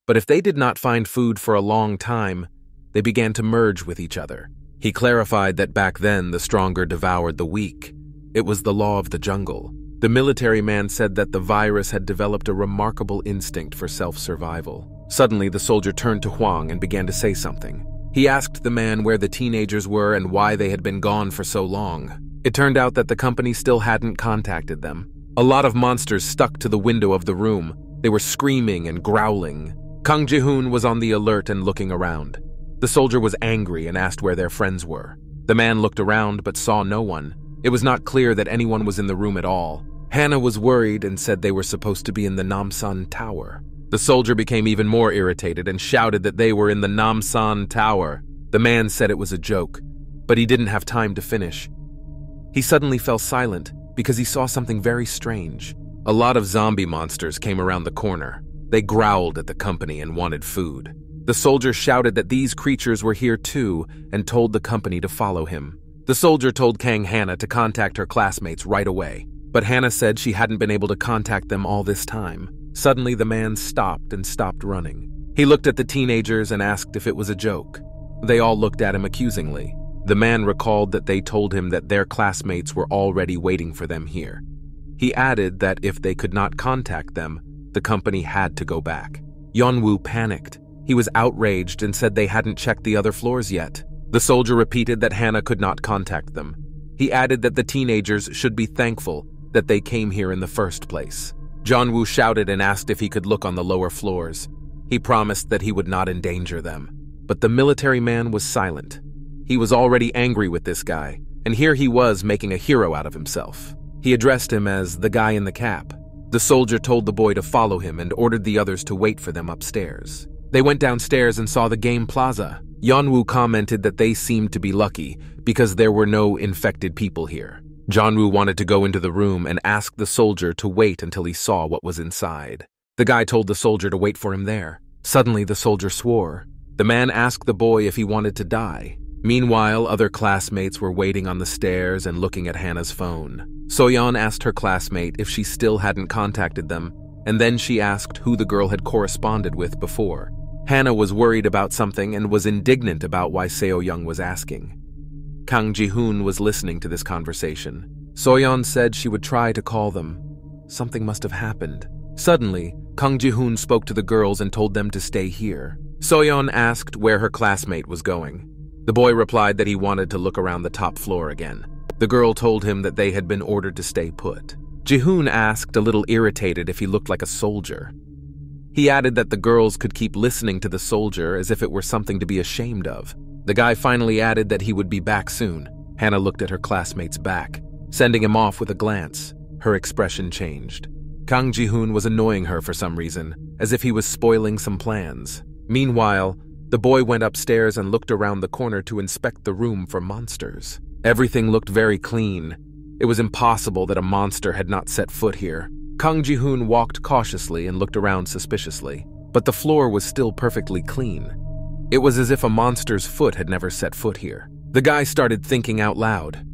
But if they did not find food for a long time, they began to merge with each other. He clarified that back then the stronger devoured the weak. It was the law of the jungle. The military man said that the virus had developed a remarkable instinct for self-survival. Suddenly, the soldier turned to Hwang and began to say something. He asked the man where the teenagers were and why they had been gone for so long. It turned out that the company still hadn't contacted them. A lot of monsters stuck to the window of the room. They were screaming and growling. Kang Ji-hoon was on the alert and looking around. The soldier was angry and asked where their friends were. The man looked around but saw no one. It was not clear that anyone was in the room at all. Hannah was worried and said they were supposed to be in the Namsan Tower. The soldier became even more irritated and shouted that they were in the Namsan Tower. The man said it was a joke, but he didn't have time to finish. He suddenly fell silent because he saw something very strange. A lot of zombie monsters came around the corner. They growled at the company and wanted food. The soldier shouted that these creatures were here too and told the company to follow him. The soldier told Kang Hannah to contact her classmates right away, but Hannah said she hadn't been able to contact them all this time. Suddenly, the man stopped and stopped running. He looked at the teenagers and asked if it was a joke. They all looked at him accusingly. The man recalled that they told him that their classmates were already waiting for them here. He added that if they could not contact them, the company had to go back. Yeon-woo panicked. He was outraged and said they hadn't checked the other floors yet. The soldier repeated that Hannah could not contact them. He added that the teenagers should be thankful that they came here in the first place. Yeon-woo shouted and asked if he could look on the lower floors. He promised that he would not endanger them. But the military man was silent. He was already angry with this guy, and here he was making a hero out of himself. He addressed him as the guy in the cap. The soldier told the boy to follow him and ordered the others to wait for them upstairs. They went downstairs and saw the game plaza. Yeon-woo commented that they seemed to be lucky because there were no infected people here. Yeon-woo wanted to go into the room and ask the soldier to wait until he saw what was inside. The guy told the soldier to wait for him there. Suddenly, the soldier swore. The man asked the boy if he wanted to die. Meanwhile, other classmates were waiting on the stairs and looking at Hannah's phone. Soyon asked her classmate if she still hadn't contacted them, and then she asked who the girl had corresponded with before. Hannah was worried about something and was indignant about why Seo-young was asking. Kang Ji-hoon was listening to this conversation. Soyon said she would try to call them. Something must have happened. Suddenly, Kang Ji-hoon spoke to the girls and told them to stay here. Soyon asked where her classmate was going. The boy replied that he wanted to look around the top floor again. The girl told him that they had been ordered to stay put. Ji-hoon asked, a little irritated, if he looked like a soldier. He added that the girls could keep listening to the soldier as if it were something to be ashamed of. The guy finally added that he would be back soon. Hannah looked at her classmate's back, sending him off with a glance. Her expression changed. Kang Ji-hoon was annoying her for some reason, as if he was spoiling some plans. Meanwhile, the boy went upstairs and looked around the corner to inspect the room for monsters. Everything looked very clean. It was impossible that a monster had not set foot here. Kang Ji-hoon walked cautiously and looked around suspiciously, but the floor was still perfectly clean. It was as if a monster's foot had never set foot here. The guy started thinking out loud.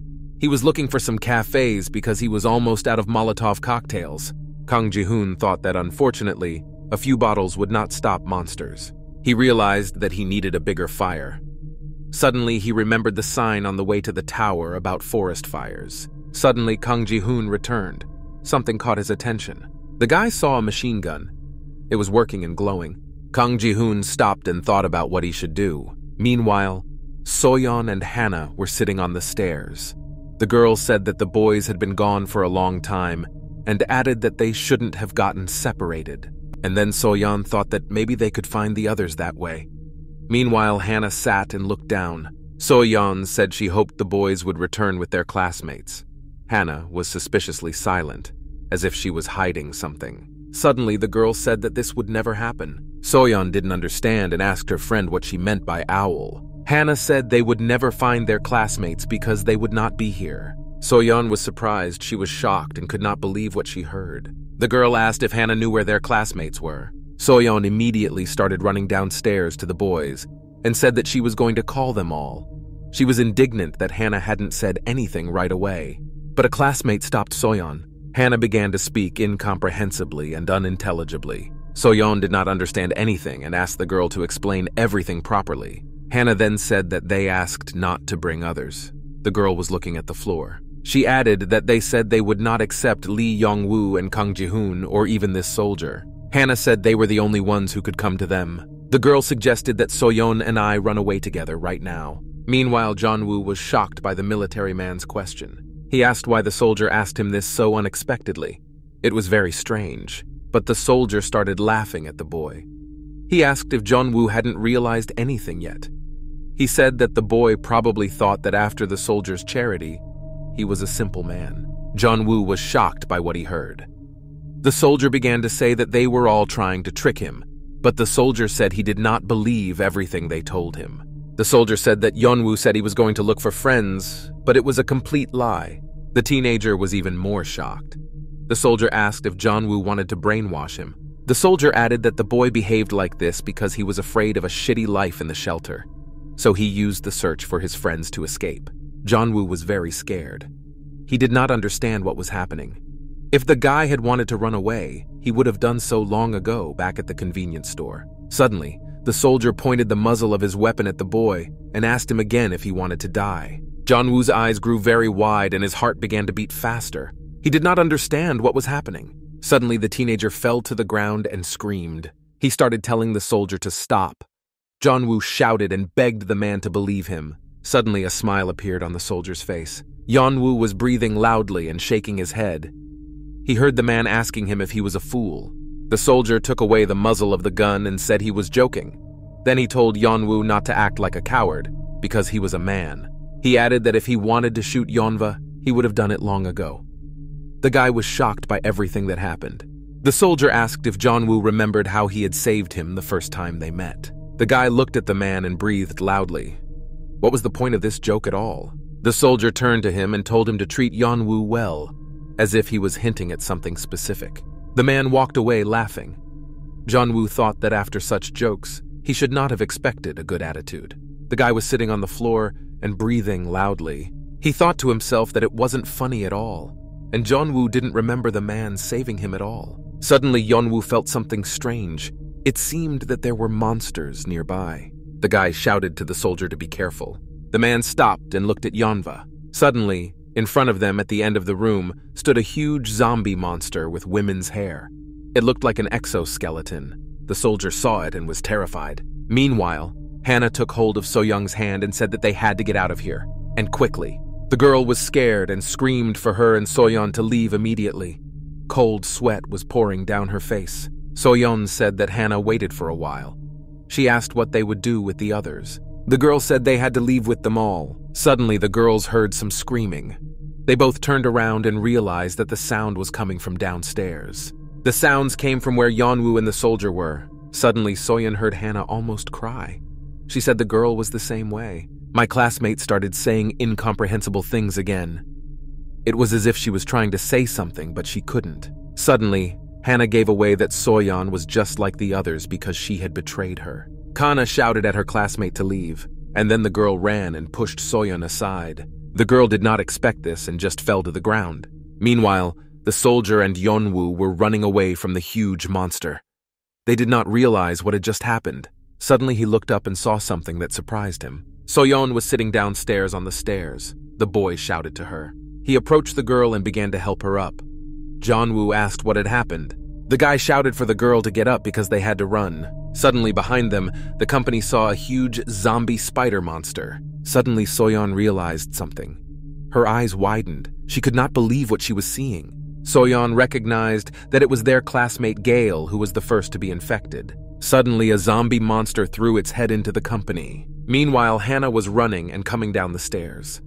He was looking for some cafes because he was almost out of Molotov cocktails. Kang Ji-hoon thought that unfortunately, a few bottles would not stop monsters. He realized that he needed a bigger fire. Suddenly, he remembered the sign on the way to the tower about forest fires. Suddenly, Kang Ji-hoon returned. Something caught his attention. The guy saw a machine gun. It was working and glowing. Kang Ji-hoon stopped and thought about what he should do. Meanwhile, Soyon and Hannah were sitting on the stairs. The girls said that the boys had been gone for a long time and added that they shouldn't have gotten separated. And then Soyon thought that maybe they could find the others that way. Meanwhile, Hannah sat and looked down. Soyon said she hoped the boys would return with their classmates. Hannah was suspiciously silent, as if she was hiding something. Suddenly, the girl said that this would never happen. Soyon didn't understand and asked her friend what she meant by owl. Hannah said they would never find their classmates because they would not be here. Soyon was surprised. She was shocked and could not believe what she heard. The girl asked if Hannah knew where their classmates were. Soyon immediately started running downstairs to the boys and said that she was going to call them all. She was indignant that Hannah hadn't said anything right away. But a classmate stopped Soyon. Hannah began to speak incomprehensibly and unintelligibly. Soyon did not understand anything and asked the girl to explain everything properly. Hannah then said that they asked not to bring others. The girl was looking at the floor. She added that they said they would not accept Lee Yeon-woo and Kang Ji-hoon or even this soldier. Hannah said they were the only ones who could come to them. The girl suggested that Soyon and I run away together right now. Meanwhile, Yeon-woo was shocked by the military man's question. He asked why the soldier asked him this so unexpectedly. It was very strange, but the soldier started laughing at the boy. He asked if Yeon-woo hadn't realized anything yet. He said that the boy probably thought that after the soldier's charity, he was a simple man. Yeon-woo was shocked by what he heard. The soldier began to say that they were all trying to trick him, but the soldier said he did not believe everything they told him. The soldier said that Yeon-woo said he was going to look for friends, but it was a complete lie. The teenager was even more shocked. The soldier asked if Yeon-woo wanted to brainwash him. The soldier added that the boy behaved like this because he was afraid of a shitty life in the shelter. So he used the search for his friends to escape. Yeon-woo was very scared. He did not understand what was happening. If the guy had wanted to run away, he would have done so long ago back at the convenience store. Suddenly, the soldier pointed the muzzle of his weapon at the boy and asked him again if he wanted to die. Yeon-woo's eyes grew very wide and his heart began to beat faster. He did not understand what was happening. Suddenly, the teenager fell to the ground and screamed. He started telling the soldier to stop. Yeon-woo shouted and begged the man to believe him. Suddenly, a smile appeared on the soldier's face. Yeon-woo was breathing loudly and shaking his head. He heard the man asking him if he was a fool. The soldier took away the muzzle of the gun and said he was joking. Then he told Yeon-woo not to act like a coward, because he was a man. He added that if he wanted to shoot Yeonva, he would have done it long ago. The guy was shocked by everything that happened. The soldier asked if Yeon-woo remembered how he had saved him the first time they met. The guy looked at the man and breathed loudly. What was the point of this joke at all? The soldier turned to him and told him to treat Yeon-woo well, as if he was hinting at something specific. The man walked away laughing. Yeon-woo thought that after such jokes, he should not have expected a good attitude. The guy was sitting on the floor and breathing loudly. He thought to himself that it wasn't funny at all, and Yeon-woo didn't remember the man saving him at all. Suddenly, Yeon-woo felt something strange. It seemed that there were monsters nearby. The guy shouted to the soldier to be careful. The man stopped and looked at Yeonva. Suddenly, in front of them at the end of the room, stood a huge zombie monster with women's hair. It looked like an exoskeleton. The soldier saw it and was terrified. Meanwhile, Hannah took hold of So-young's hand and said that they had to get out of here, and quickly. The girl was scared and screamed for her and So-yeon to leave immediately. Cold sweat was pouring down her face. So-yeon said that Hannah waited for a while. She asked what they would do with the others. The girl said they had to leave with them all. Suddenly, the girls heard some screaming. They both turned around and realized that the sound was coming from downstairs. The sounds came from where Yeon-woo and the soldier were. Suddenly, So-yeon heard Hannah almost cry. She said the girl was the same way. My classmate started saying incomprehensible things again. It was as if she was trying to say something, but she couldn't. Suddenly, Hannah gave away that So-yeon was just like the others because she had betrayed her. Kana shouted at her classmate to leave, and then the girl ran and pushed So-yeon aside. The girl did not expect this and just fell to the ground. Meanwhile, the soldier and Yeon-woo were running away from the huge monster. They did not realize what had just happened. Suddenly he looked up and saw something that surprised him. So-yeon was sitting downstairs on the stairs. The boy shouted to her. He approached the girl and began to help her up. Yeon-woo asked what had happened. The guy shouted for the girl to get up because they had to run. Suddenly behind them, the company saw a huge zombie spider monster. Suddenly So-yeon realized something. Her eyes widened. She could not believe what she was seeing. So-yeon recognized that it was their classmate Gale who was the first to be infected. Suddenly, a zombie monster threw its head into the company. Meanwhile, Hannah was running and coming down the stairs.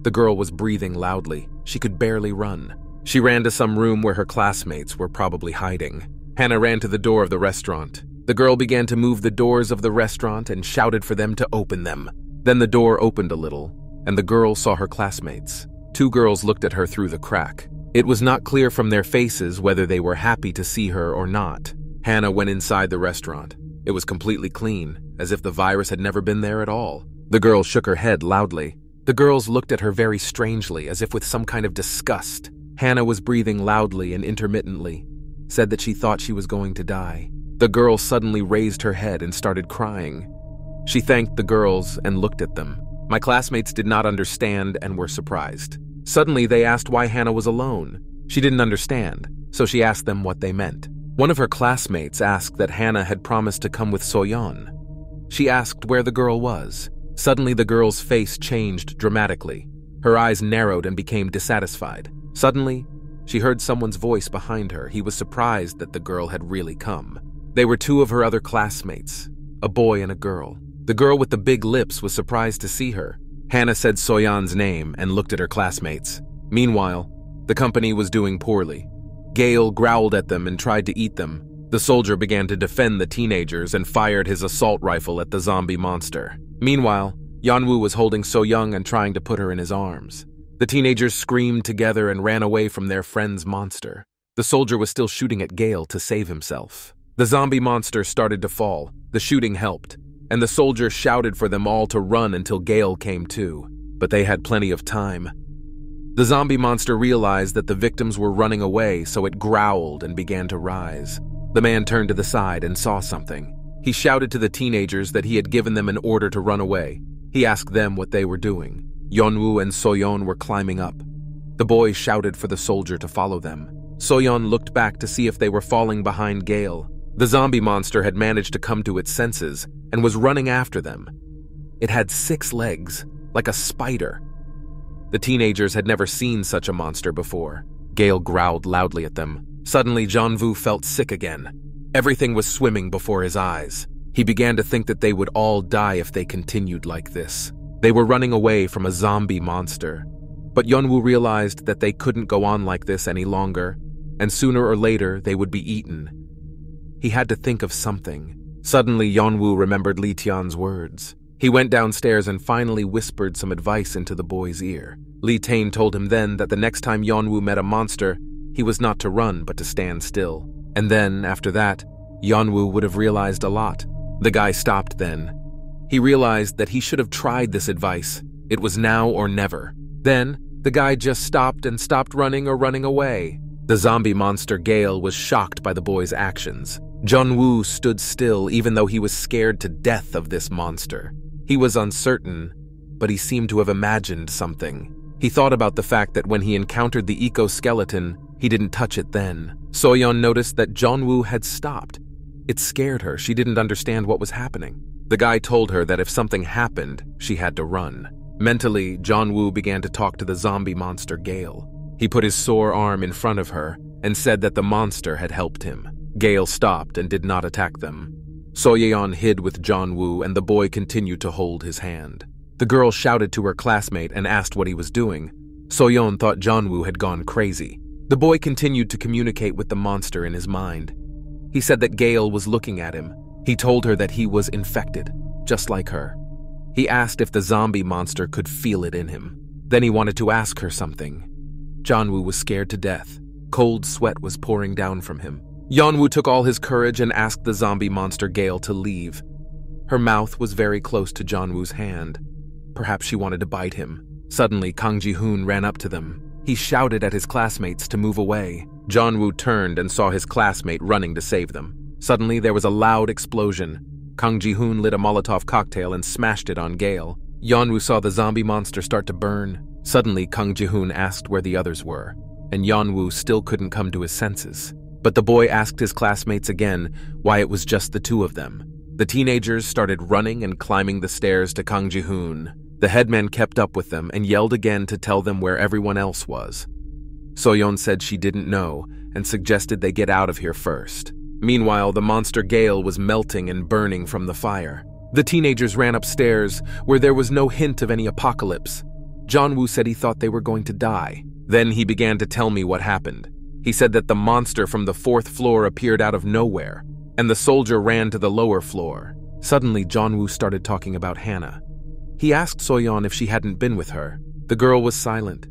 The girl was breathing loudly. She could barely run. She ran to some room where her classmates were probably hiding. Hannah ran to the door of the restaurant. The girl began to move the doors of the restaurant and shouted for them to open them. Then the door opened a little, and the girl saw her classmates. Two girls looked at her through the crack. It was not clear from their faces whether they were happy to see her or not. Hannah went inside the restaurant. It was completely clean, as if the virus had never been there at all. The girl shook her head loudly. The girls looked at her very strangely, as if with some kind of disgust. Hannah was breathing loudly and intermittently, said that she thought she was going to die. The girl suddenly raised her head and started crying. She thanked the girls and looked at them. My classmates did not understand and were surprised. Suddenly, they asked why Hannah was alone. She didn't understand, so she asked them what they meant. One of her classmates asked that Hannah had promised to come with So-yeon. She asked where the girl was. Suddenly, the girl's face changed dramatically. Her eyes narrowed and became dissatisfied. Suddenly, she heard someone's voice behind her. He was surprised that the girl had really come. They were two of her other classmates, a boy and a girl. The girl with the big lips was surprised to see her. Hannah said So-yeon's name and looked at her classmates. Meanwhile, the company was doing poorly. Gale growled at them and tried to eat them. The soldier began to defend the teenagers and fired his assault rifle at the zombie monster. Meanwhile, Yeon-woo was holding So-young and trying to put her in his arms. The teenagers screamed together and ran away from their friend's monster. The soldier was still shooting at Gale to save himself. The zombie monster started to fall. The shooting helped, and the soldier shouted for them all to run until Gale came too. But they had plenty of time. The zombie monster realized that the victims were running away, so it growled and began to rise. The man turned to the side and saw something. He shouted to the teenagers that he had given them an order to run away. He asked them what they were doing. Yeon-woo and So-yeon were climbing up. The boy shouted for the soldier to follow them. So-yeon looked back to see if they were falling behind Gale. The zombie monster had managed to come to its senses and was running after them. It had 6 legs, like a spider. The teenagers had never seen such a monster before. Gale growled loudly at them. Suddenly, Yeon-woo felt sick again. Everything was swimming before his eyes. He began to think that they would all die if they continued like this. They were running away from a zombie monster. But Yeon-woo realized that they couldn't go on like this any longer, and sooner or later they would be eaten. He had to think of something. Suddenly, Yeon-woo remembered Lee Tian's words. He went downstairs and finally whispered some advice into the boy's ear. Lee Tian told him then that the next time Yeon-woo met a monster, he was not to run but to stand still. And then, after that, Yeon-woo would have realized a lot. The guy stopped then. He realized that he should have tried this advice. It was now or never. Then, the guy just stopped and stopped running or running away. The zombie monster Gale was shocked by the boy's actions. Yeon-woo stood still even though he was scared to death of this monster. He was uncertain, but he seemed to have imagined something. He thought about the fact that when he encountered the eco-skeleton, he didn't touch it then. Soyon noticed that Yeon-woo had stopped. It scared her. She didn't understand what was happening. The guy told her that if something happened, she had to run. Mentally, Yeon-woo began to talk to the zombie monster Gale. He put his sore arm in front of her and said that the monster had helped him. Gale stopped and did not attack them. Soyeon hid with Yeon-woo and the boy continued to hold his hand. The girl shouted to her classmate and asked what he was doing. Soyeon thought Yeon-woo had gone crazy. The boy continued to communicate with the monster in his mind. He said that Gale was looking at him. He told her that he was infected, just like her. He asked if the zombie monster could feel it in him. Then he wanted to ask her something. Yeon-woo was scared to death. Cold sweat was pouring down from him. Yeon-woo took all his courage and asked the zombie monster Gale to leave. Her mouth was very close to Yeon-woo's hand. Perhaps she wanted to bite him. Suddenly, Kang Ji-hoon ran up to them. He shouted at his classmates to move away. Yeon-woo turned and saw his classmate running to save them. Suddenly, there was a loud explosion. Kang Ji-hoon lit a Molotov cocktail and smashed it on Gale. Yeon-woo saw the zombie monster start to burn. Suddenly, Kang Ji-hoon asked where the others were, and Yeon-woo still couldn't come to his senses. But the boy asked his classmates again why it was just the two of them. The teenagers started running and climbing the stairs to Kang Ji-hoon. The headman kept up with them and yelled again to tell them where everyone else was. Soyeon said she didn't know and suggested they get out of here first. Meanwhile, the monster Gale was melting and burning from the fire. The teenagers ran upstairs, where there was no hint of any apocalypse. Yeon-woo said he thought they were going to die. Then he began to tell me what happened. He said that the monster from the 4th floor appeared out of nowhere, and the soldier ran to the lower floor. Suddenly, Yeon-woo started talking about Hannah. He asked Soyeon if she hadn't been with her. The girl was silent.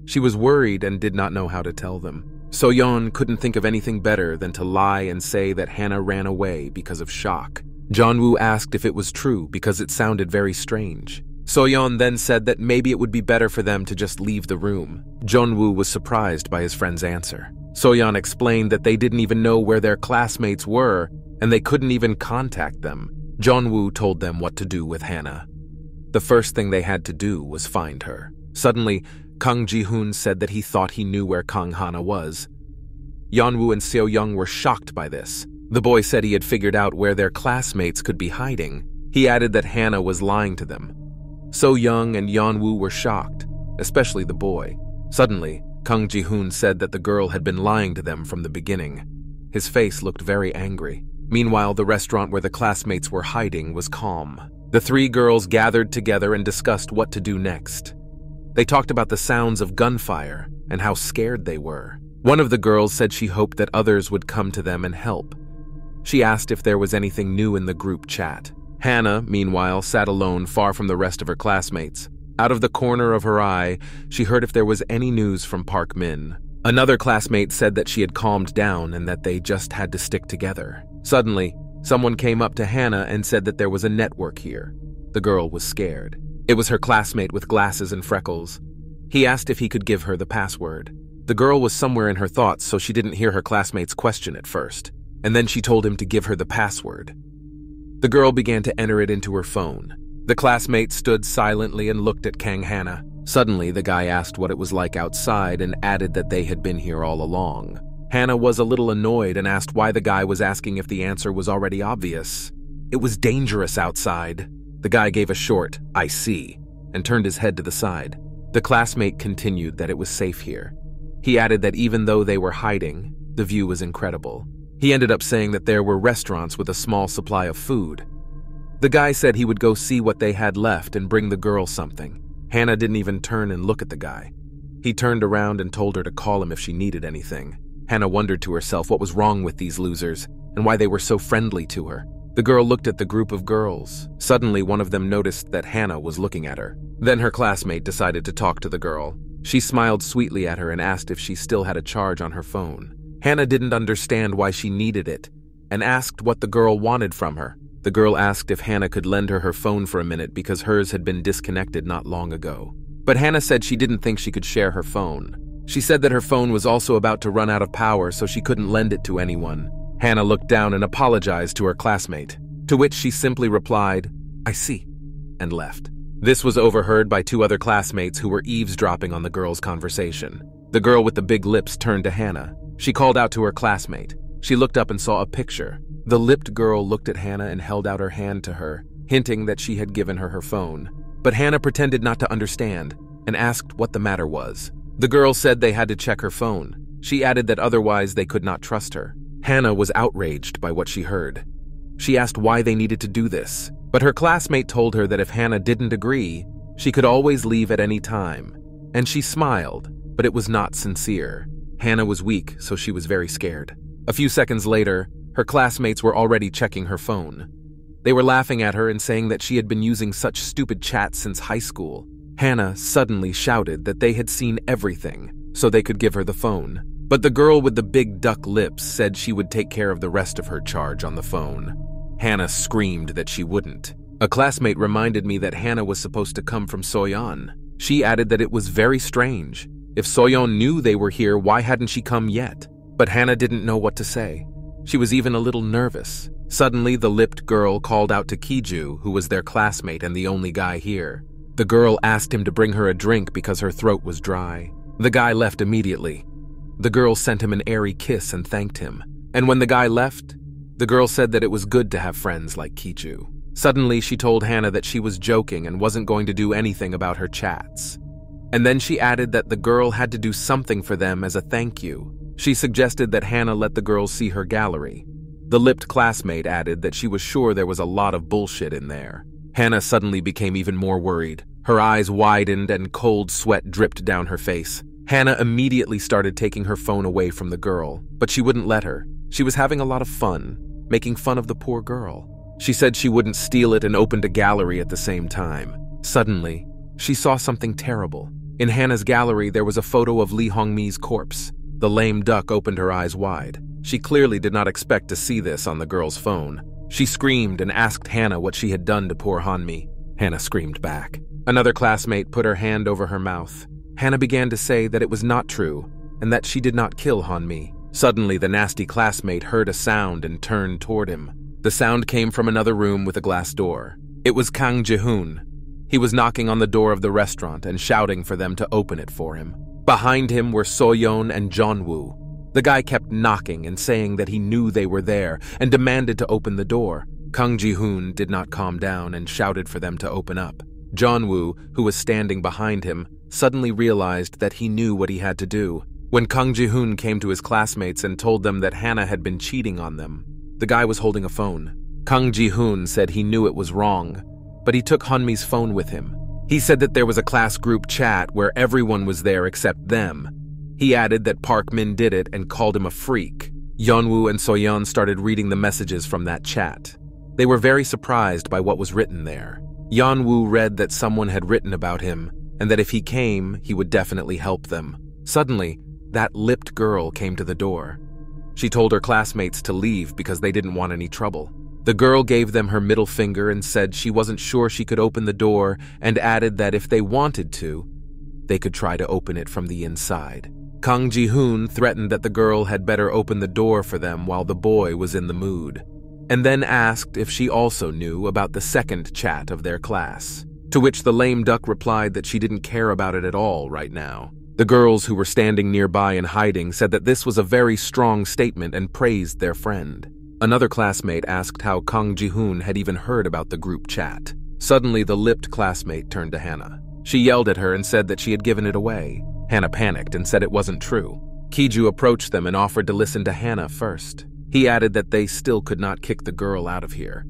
She was worried and did not know how to tell them. Soyeon couldn't think of anything better than to lie and say that Hannah ran away because of shock. Yeon-woo asked if it was true because it sounded very strange. Soyeon then said that maybe it would be better for them to just leave the room. Yeon-woo was surprised by his friend's answer. Soyeon explained that they didn't even know where their classmates were and they couldn't even contact them. Yeon-woo told them what to do with Hannah. The first thing they had to do was find her. Suddenly, Kang Ji-hoon said that he thought he knew where Kang Hana was. Yeon-woo and Seo-young were shocked by this. The boy said he had figured out where their classmates could be hiding. He added that Hannah was lying to them. So-young and Yeon-woo were shocked, especially the boy. Suddenly, Kang Ji-hoon said that the girl had been lying to them from the beginning. His face looked very angry. Meanwhile, the restaurant where the classmates were hiding was calm. The three girls gathered together and discussed what to do next. They talked about the sounds of gunfire and how scared they were. One of the girls said she hoped that others would come to them and help. She asked if there was anything new in the group chat. Hannah, meanwhile, sat alone far from the rest of her classmates. Out of the corner of her eye, she heard if there was any news from Park Min. Another classmate said that she had calmed down and that they just had to stick together. Suddenly, someone came up to Hannah and said that there was a network here. The girl was scared. It was her classmate with glasses and freckles. He asked if he could give her the password. The girl was somewhere in her thoughts, so she didn't hear her classmate's question at first. And then she told him to give her the password. The girl began to enter it into her phone. The classmate stood silently and looked at Kang Hana. Suddenly, the guy asked what it was like outside and added that they had been here all along. Hannah was a little annoyed and asked why the guy was asking if the answer was already obvious. It was dangerous outside. The guy gave a short, "I see," and turned his head to the side. The classmate continued that it was safe here. He added that even though they were hiding, the view was incredible. He ended up saying that there were restaurants with a small supply of food. The guy said he would go see what they had left and bring the girl something. Hannah didn't even turn and look at the guy. He turned around and told her to call him if she needed anything. Hannah wondered to herself what was wrong with these losers and why they were so friendly to her. The girl looked at the group of girls. Suddenly, one of them noticed that Hannah was looking at her. Then her classmate decided to talk to the girl. She smiled sweetly at her and asked if she still had a charge on her phone. Hannah didn't understand why she needed it and asked what the girl wanted from her. The girl asked if Hannah could lend her her phone for a minute because hers had been disconnected not long ago. But Hannah said she didn't think she could share her phone. She said that her phone was also about to run out of power, so she couldn't lend it to anyone. Hannah looked down and apologized to her classmate, to which she simply replied, "I see," and left. This was overheard by two other classmates who were eavesdropping on the girls' conversation. The girl with the big lips turned to Hannah. She called out to her classmate. She looked up and saw a picture. The lipped girl looked at Hannah and held out her hand to her, hinting that she had given her her phone. But Hannah pretended not to understand and asked what the matter was. The girl said they had to check her phone. She added that otherwise they could not trust her. Hannah was outraged by what she heard. She asked why they needed to do this, but her classmate told her that if Hannah didn't agree, she could always leave at any time. And she smiled, but it was not sincere. Hannah was weak, so she was very scared. A few seconds later, her classmates were already checking her phone. They were laughing at her and saying that she had been using such stupid chats since high school. Hannah suddenly shouted that they had seen everything, so they could give her the phone. But the girl with the big duck lips said she would take care of the rest of her charge on the phone. Hannah screamed that she wouldn't. A classmate reminded me that Hannah was supposed to come from Soyon. She added that it was very strange. If Soyon knew they were here, why hadn't she come yet? But Hannah didn't know what to say. She was even a little nervous. Suddenly, the lipped girl called out to Kiju, who was their classmate and the only guy here. The girl asked him to bring her a drink because her throat was dry. The guy left immediately. The girl sent him an airy kiss and thanked him. And when the guy left, the girl said that it was good to have friends like Kiju. Suddenly, she told Hannah that she was joking and wasn't going to do anything about her chats. And then she added that the girl had to do something for them as a thank you. She suggested that Hannah let the girls see her gallery. The lipped classmate added that she was sure there was a lot of bullshit in there. Hannah suddenly became even more worried. Her eyes widened and cold sweat dripped down her face. Hannah immediately started taking her phone away from the girl, but she wouldn't let her. She was having a lot of fun, making fun of the poor girl. She said she wouldn't steal it and opened a gallery at the same time. Suddenly, she saw something terrible. In Hannah's gallery, there was a photo of Lee Hong-mi's corpse. The lame duck opened her eyes wide. She clearly did not expect to see this on the girl's phone. She screamed and asked Hannah what she had done to poor Han-mi. Hannah screamed back. Another classmate put her hand over her mouth. Hannah began to say that it was not true and that she did not kill Han-mi. Suddenly, the nasty classmate heard a sound and turned toward him. The sound came from another room with a glass door. It was Kang Ji-hoon. He was knocking on the door of the restaurant and shouting for them to open it for him. Behind him were Soyon and Yeon-woo. The guy kept knocking and saying that he knew they were there and demanded to open the door. Kang Ji-hoon did not calm down and shouted for them to open up. Yeon-woo, who was standing behind him, suddenly realized that he knew what he had to do. When Kang Ji-hoon came to his classmates and told them that Hannah had been cheating on them, the guy was holding a phone. Kang Ji-hoon said he knew it was wrong, but he took Han-mi's phone with him. He said that there was a class group chat where everyone was there except them. He added that Park Min did it and called him a freak. Yeonwoo and Soyon started reading the messages from that chat. They were very surprised by what was written there. Yeonwoo read that someone had written about him and that if he came, he would definitely help them. Suddenly, that lipped girl came to the door. She told her classmates to leave because they didn't want any trouble. The girl gave them her middle finger and said she wasn't sure she could open the door and added that if they wanted to, they could try to open it from the inside. Kang Ji-hoon threatened that the girl had better open the door for them while the boy was in the mood, and then asked if she also knew about the second chat of their class, to which the lame duck replied that she didn't care about it at all right now. The girls who were standing nearby and hiding said that this was a very strong statement and praised their friend. Another classmate asked how Kang Ji-hoon had even heard about the group chat. Suddenly, the lipped classmate turned to Hannah. She yelled at her and said that she had given it away. Hannah panicked and said it wasn't true. Kiju approached them and offered to listen to Hannah first. He added that they still could not kick the girl out of here.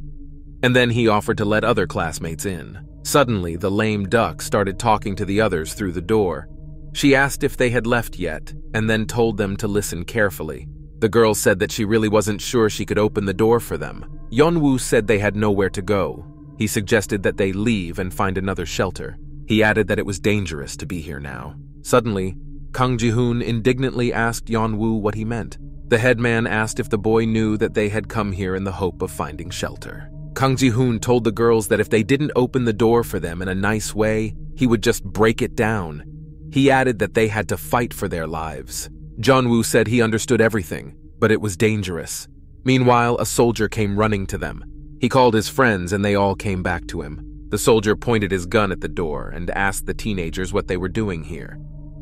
And then he offered to let other classmates in. Suddenly, the lame duck started talking to the others through the door. She asked if they had left yet, and then told them to listen carefully. The girl said that she really wasn't sure she could open the door for them. Yeon-woo said they had nowhere to go. He suggested that they leave and find another shelter. He added that it was dangerous to be here now. Suddenly, Kang Ji-hoon indignantly asked Yeon-woo what he meant. The headman asked if the boy knew that they had come here in the hope of finding shelter. Kang Ji-hoon told the girls that if they didn't open the door for them in a nice way, he would just break it down. He added that they had to fight for their lives. Yeon-woo said he understood everything, but it was dangerous. Meanwhile, a soldier came running to them. He called his friends and they all came back to him. The soldier pointed his gun at the door and asked the teenagers what they were doing here.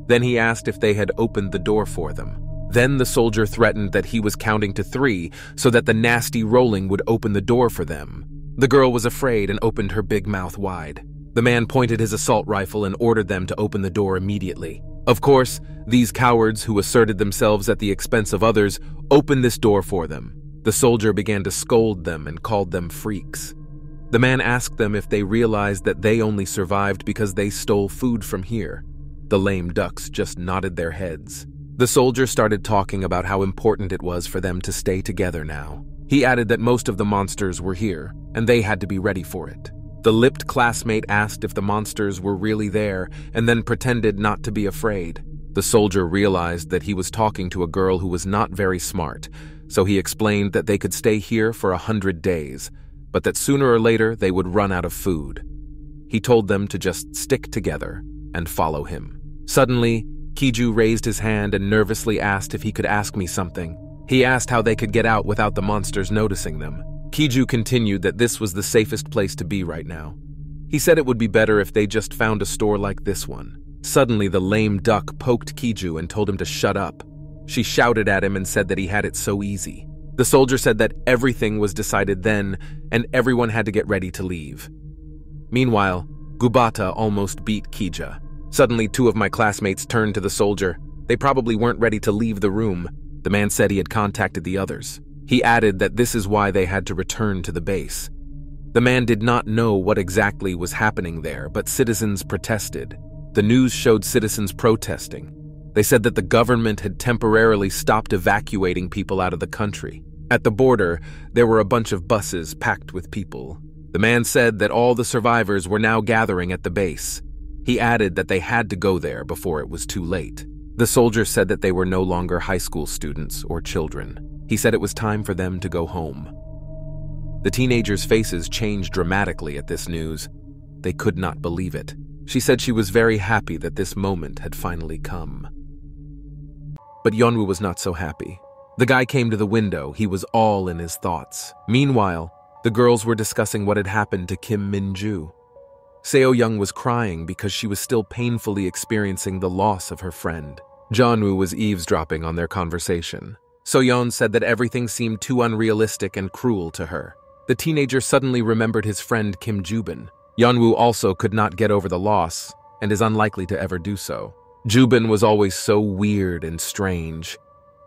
Then he asked if they had opened the door for them. Then the soldier threatened that he was counting to 3 so that the nasty rolling would open the door for them. The girl was afraid and opened her big mouth wide. The man pointed his assault rifle and ordered them to open the door immediately. Of course, these cowards who asserted themselves at the expense of others opened this door for them. The soldier began to scold them and called them freaks. The man asked them if they realized that they only survived because they stole food from here. The lame ducks just nodded their heads. The soldier started talking about how important it was for them to stay together now. He added that most of the monsters were here, and they had to be ready for it. The lipped classmate asked if the monsters were really there, and then pretended not to be afraid. The soldier realized that he was talking to a girl who was not very smart, so he explained that they could stay here for 100 days, but that sooner or later they would run out of food. He told them to just stick together and follow him. Suddenly, Kiju raised his hand and nervously asked if he could ask me something. He asked how they could get out without the monsters noticing them. Kiju continued that this was the safest place to be right now. He said it would be better if they just found a store like this one. Suddenly, the lame duck poked Kiju and told him to shut up. She shouted at him and said that he had it so easy. The soldier said that everything was decided then, and everyone had to get ready to leave. Meanwhile, Gubata almost beat Kija. Suddenly, 2 of my classmates turned to the soldier. They probably weren't ready to leave the room. The man said he had contacted the others. He added that this is why they had to return to the base. The man did not know what exactly was happening there, but citizens protested. The news showed citizens protesting. They said that the government had temporarily stopped evacuating people out of the country. At the border, there were a bunch of buses packed with people. The man said that all the survivors were now gathering at the base. He added that they had to go there before it was too late. The soldier said that they were no longer high school students or children. He said it was time for them to go home. The teenagers' faces changed dramatically at this news. They could not believe it. She said she was very happy that this moment had finally come. But Yeon-woo was not so happy. The guy came to the window. He was all in his thoughts. Meanwhile, the girls were discussing what had happened to Kim Min-ju. Seo-young was crying because she was still painfully experiencing the loss of her friend. Jeon-woo was eavesdropping on their conversation. Soyon said that everything seemed too unrealistic and cruel to her. The teenager suddenly remembered his friend Kim Jubin. Yeon-woo also could not get over the loss and is unlikely to ever do so. Jubin was always so weird and strange.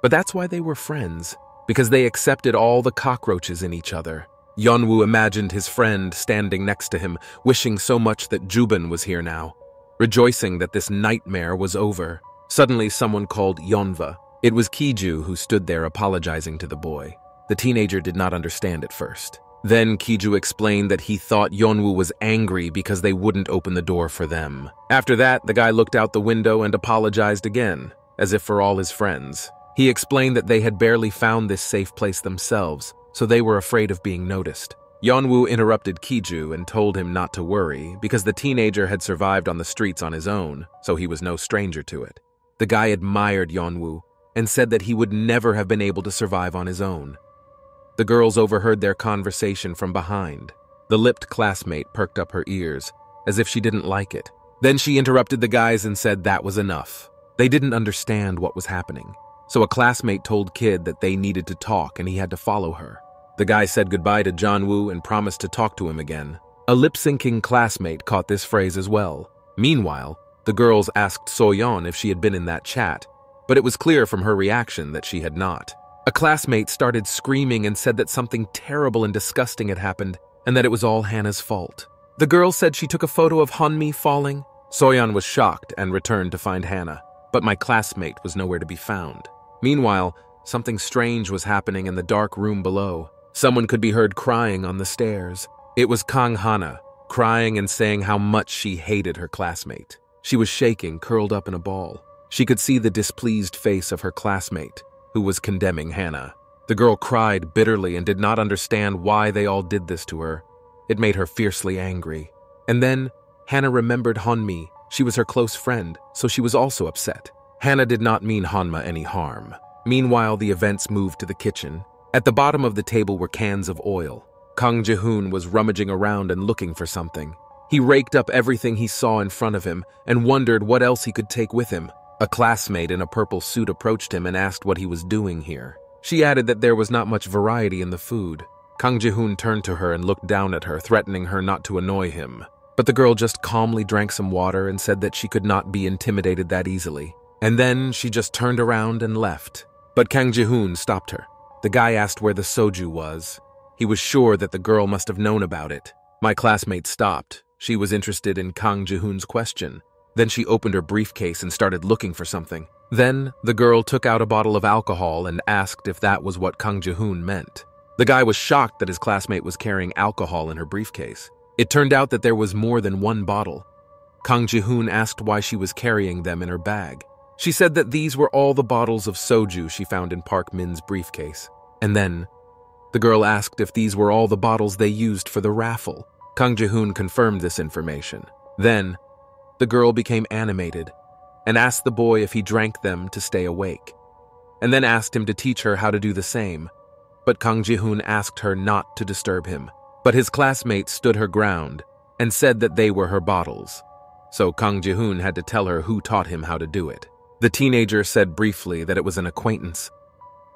But that's why they were friends, because they accepted all the cockroaches in each other. Yeon-woo imagined his friend standing next to him, wishing so much that Jubin was here now, rejoicing that this nightmare was over. Suddenly someone called Yeonva. It was Kiju who stood there apologizing to the boy. The teenager did not understand at first. Then Kiju explained that he thought Yeon-woo was angry because they wouldn't open the door for them. After that, the guy looked out the window and apologized again, as if for all his friends. He explained that they had barely found this safe place themselves, so they were afraid of being noticed. Yeon-woo interrupted Kiju and told him not to worry because the teenager had survived on the streets on his own, so he was no stranger to it. The guy admired Yeon-woo and said that he would never have been able to survive on his own. The girls overheard their conversation from behind. The lipped classmate perked up her ears, as if she didn't like it. Then she interrupted the guys and said that was enough. They didn't understand what was happening. So a classmate told Kid that they needed to talk and he had to follow her. The guy said goodbye to Jeon-woo and promised to talk to him again. A lip-syncing classmate caught this phrase as well. Meanwhile, the girls asked Soyon if she had been in that chat, but it was clear from her reaction that she had not. A classmate started screaming and said that something terrible and disgusting had happened and that it was all Hannah's fault. The girl said she took a photo of Hanmi falling. Soyeon was shocked and returned to find Hannah, but my classmate was nowhere to be found. Meanwhile, something strange was happening in the dark room below. Someone could be heard crying on the stairs. It was Kang Hana, crying and saying how much she hated her classmate. She was shaking, curled up in a ball. She could see the displeased face of her classmate, who was condemning Hannah. The girl cried bitterly and did not understand why they all did this to her. It made her fiercely angry. And then, Hannah remembered Hanmi. She was her close friend, so she was also upset. Hannah did not mean Hanma any harm. Meanwhile, the events moved to the kitchen. At the bottom of the table were cans of oil. Kang Ji-hoon was rummaging around and looking for something. He raked up everything he saw in front of him and wondered what else he could take with him. A classmate in a purple suit approached him and asked what he was doing here. She added that there was not much variety in the food. Kang Ji-hoon turned to her and looked down at her, threatening her not to annoy him. But the girl just calmly drank some water and said that she could not be intimidated that easily. And then she just turned around and left. But Kang Ji-hoon stopped her. The guy asked where the soju was. He was sure that the girl must have known about it. My classmate stopped. She was interested in Kang Ji-hoon's question. Then she opened her briefcase and started looking for something. Then the girl took out a bottle of alcohol and asked if that was what Kang Ji-hoon meant. The guy was shocked that his classmate was carrying alcohol in her briefcase. It turned out that there was more than one bottle. Kang Ji-hoon asked why she was carrying them in her bag. She said that these were all the bottles of soju she found in Park Min's briefcase. And then the girl asked if these were all the bottles they used for the raffle. Kang Ji-hoon confirmed this information. Then the girl became animated and asked the boy if he drank them to stay awake, and then asked him to teach her how to do the same. But Kang Ji-hoon asked her not to disturb him. But his classmate stood her ground and said that they were her bottles. So Kang Ji-hoon had to tell her who taught him how to do it. The teenager said briefly that it was an acquaintance,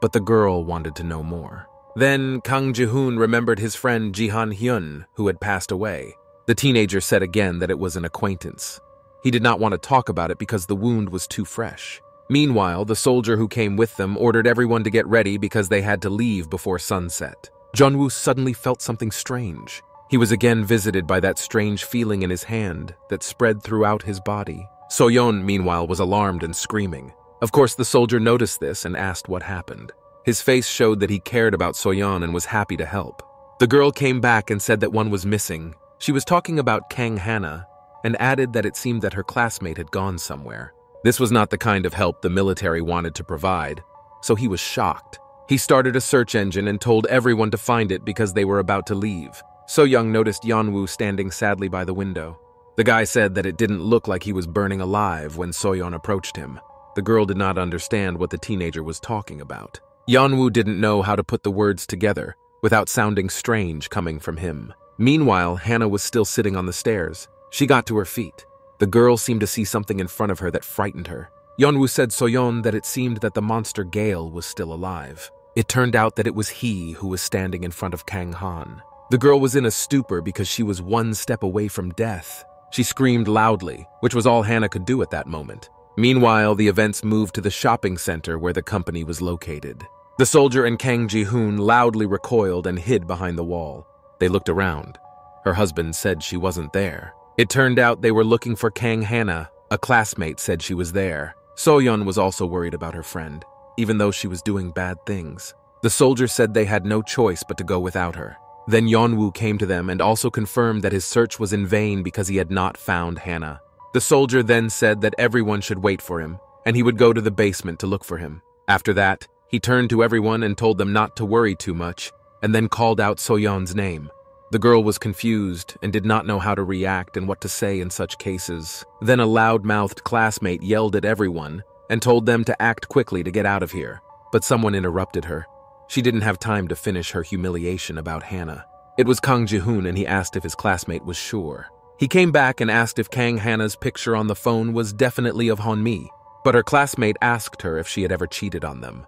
but the girl wanted to know more. Then Kang Ji-hoon remembered his friend Jihan Hyun, who had passed away. The teenager said again that it was an acquaintance. He did not want to talk about it because the wound was too fresh. Meanwhile, the soldier who came with them ordered everyone to get ready because they had to leave before sunset. Yeon-woo suddenly felt something strange. He was again visited by that strange feeling in his hand that spread throughout his body. Soyon, meanwhile, was alarmed and screaming. Of course, the soldier noticed this and asked what happened. His face showed that he cared about Soyon and was happy to help. The girl came back and said that one was missing. She was talking about Kang Hana and added that it seemed that her classmate had gone somewhere. This was not the kind of help the military wanted to provide, so he was shocked. He started a search engine and told everyone to find it because they were about to leave. So-young noticed Yeon-woo standing sadly by the window. The guy said that it didn't look like he was burning alive when Soyon approached him. The girl did not understand what the teenager was talking about. Yeon-woo didn't know how to put the words together without sounding strange coming from him. Meanwhile, Hannah was still sitting on the stairs. She got to her feet. The girl seemed to see something in front of her that frightened her. Yeon-woo said Soyon that it seemed that the monster Gale was still alive. It turned out that it was he who was standing in front of Kang Han. The girl was in a stupor because she was one step away from death. She screamed loudly, which was all Hannah could do at that moment. Meanwhile, the events moved to the shopping center where the company was located. The soldier and Kang Ji-hoon loudly recoiled and hid behind the wall. They looked around. Her husband said she wasn't there. It turned out they were looking for Kang Hana. A classmate said she was there. Soyeon was also worried about her friend, even though she was doing bad things. The soldier said they had no choice but to go without her. Then Yeon-woo came to them and also confirmed that his search was in vain because he had not found Hannah. The soldier then said that everyone should wait for him, and he would go to the basement to look for him. After that, he turned to everyone and told them not to worry too much, and then called out Soyeon's name. The girl was confused and did not know how to react and what to say in such cases. Then a loud-mouthed classmate yelled at everyone and told them to act quickly to get out of here, but someone interrupted her. She didn't have time to finish her humiliation about Hannah. It was Kang Ji-hoon, and he asked if his classmate was sure. He came back and asked if Kang Hannah's picture on the phone was definitely of Hon-mi, but her classmate asked her if she had ever cheated on them.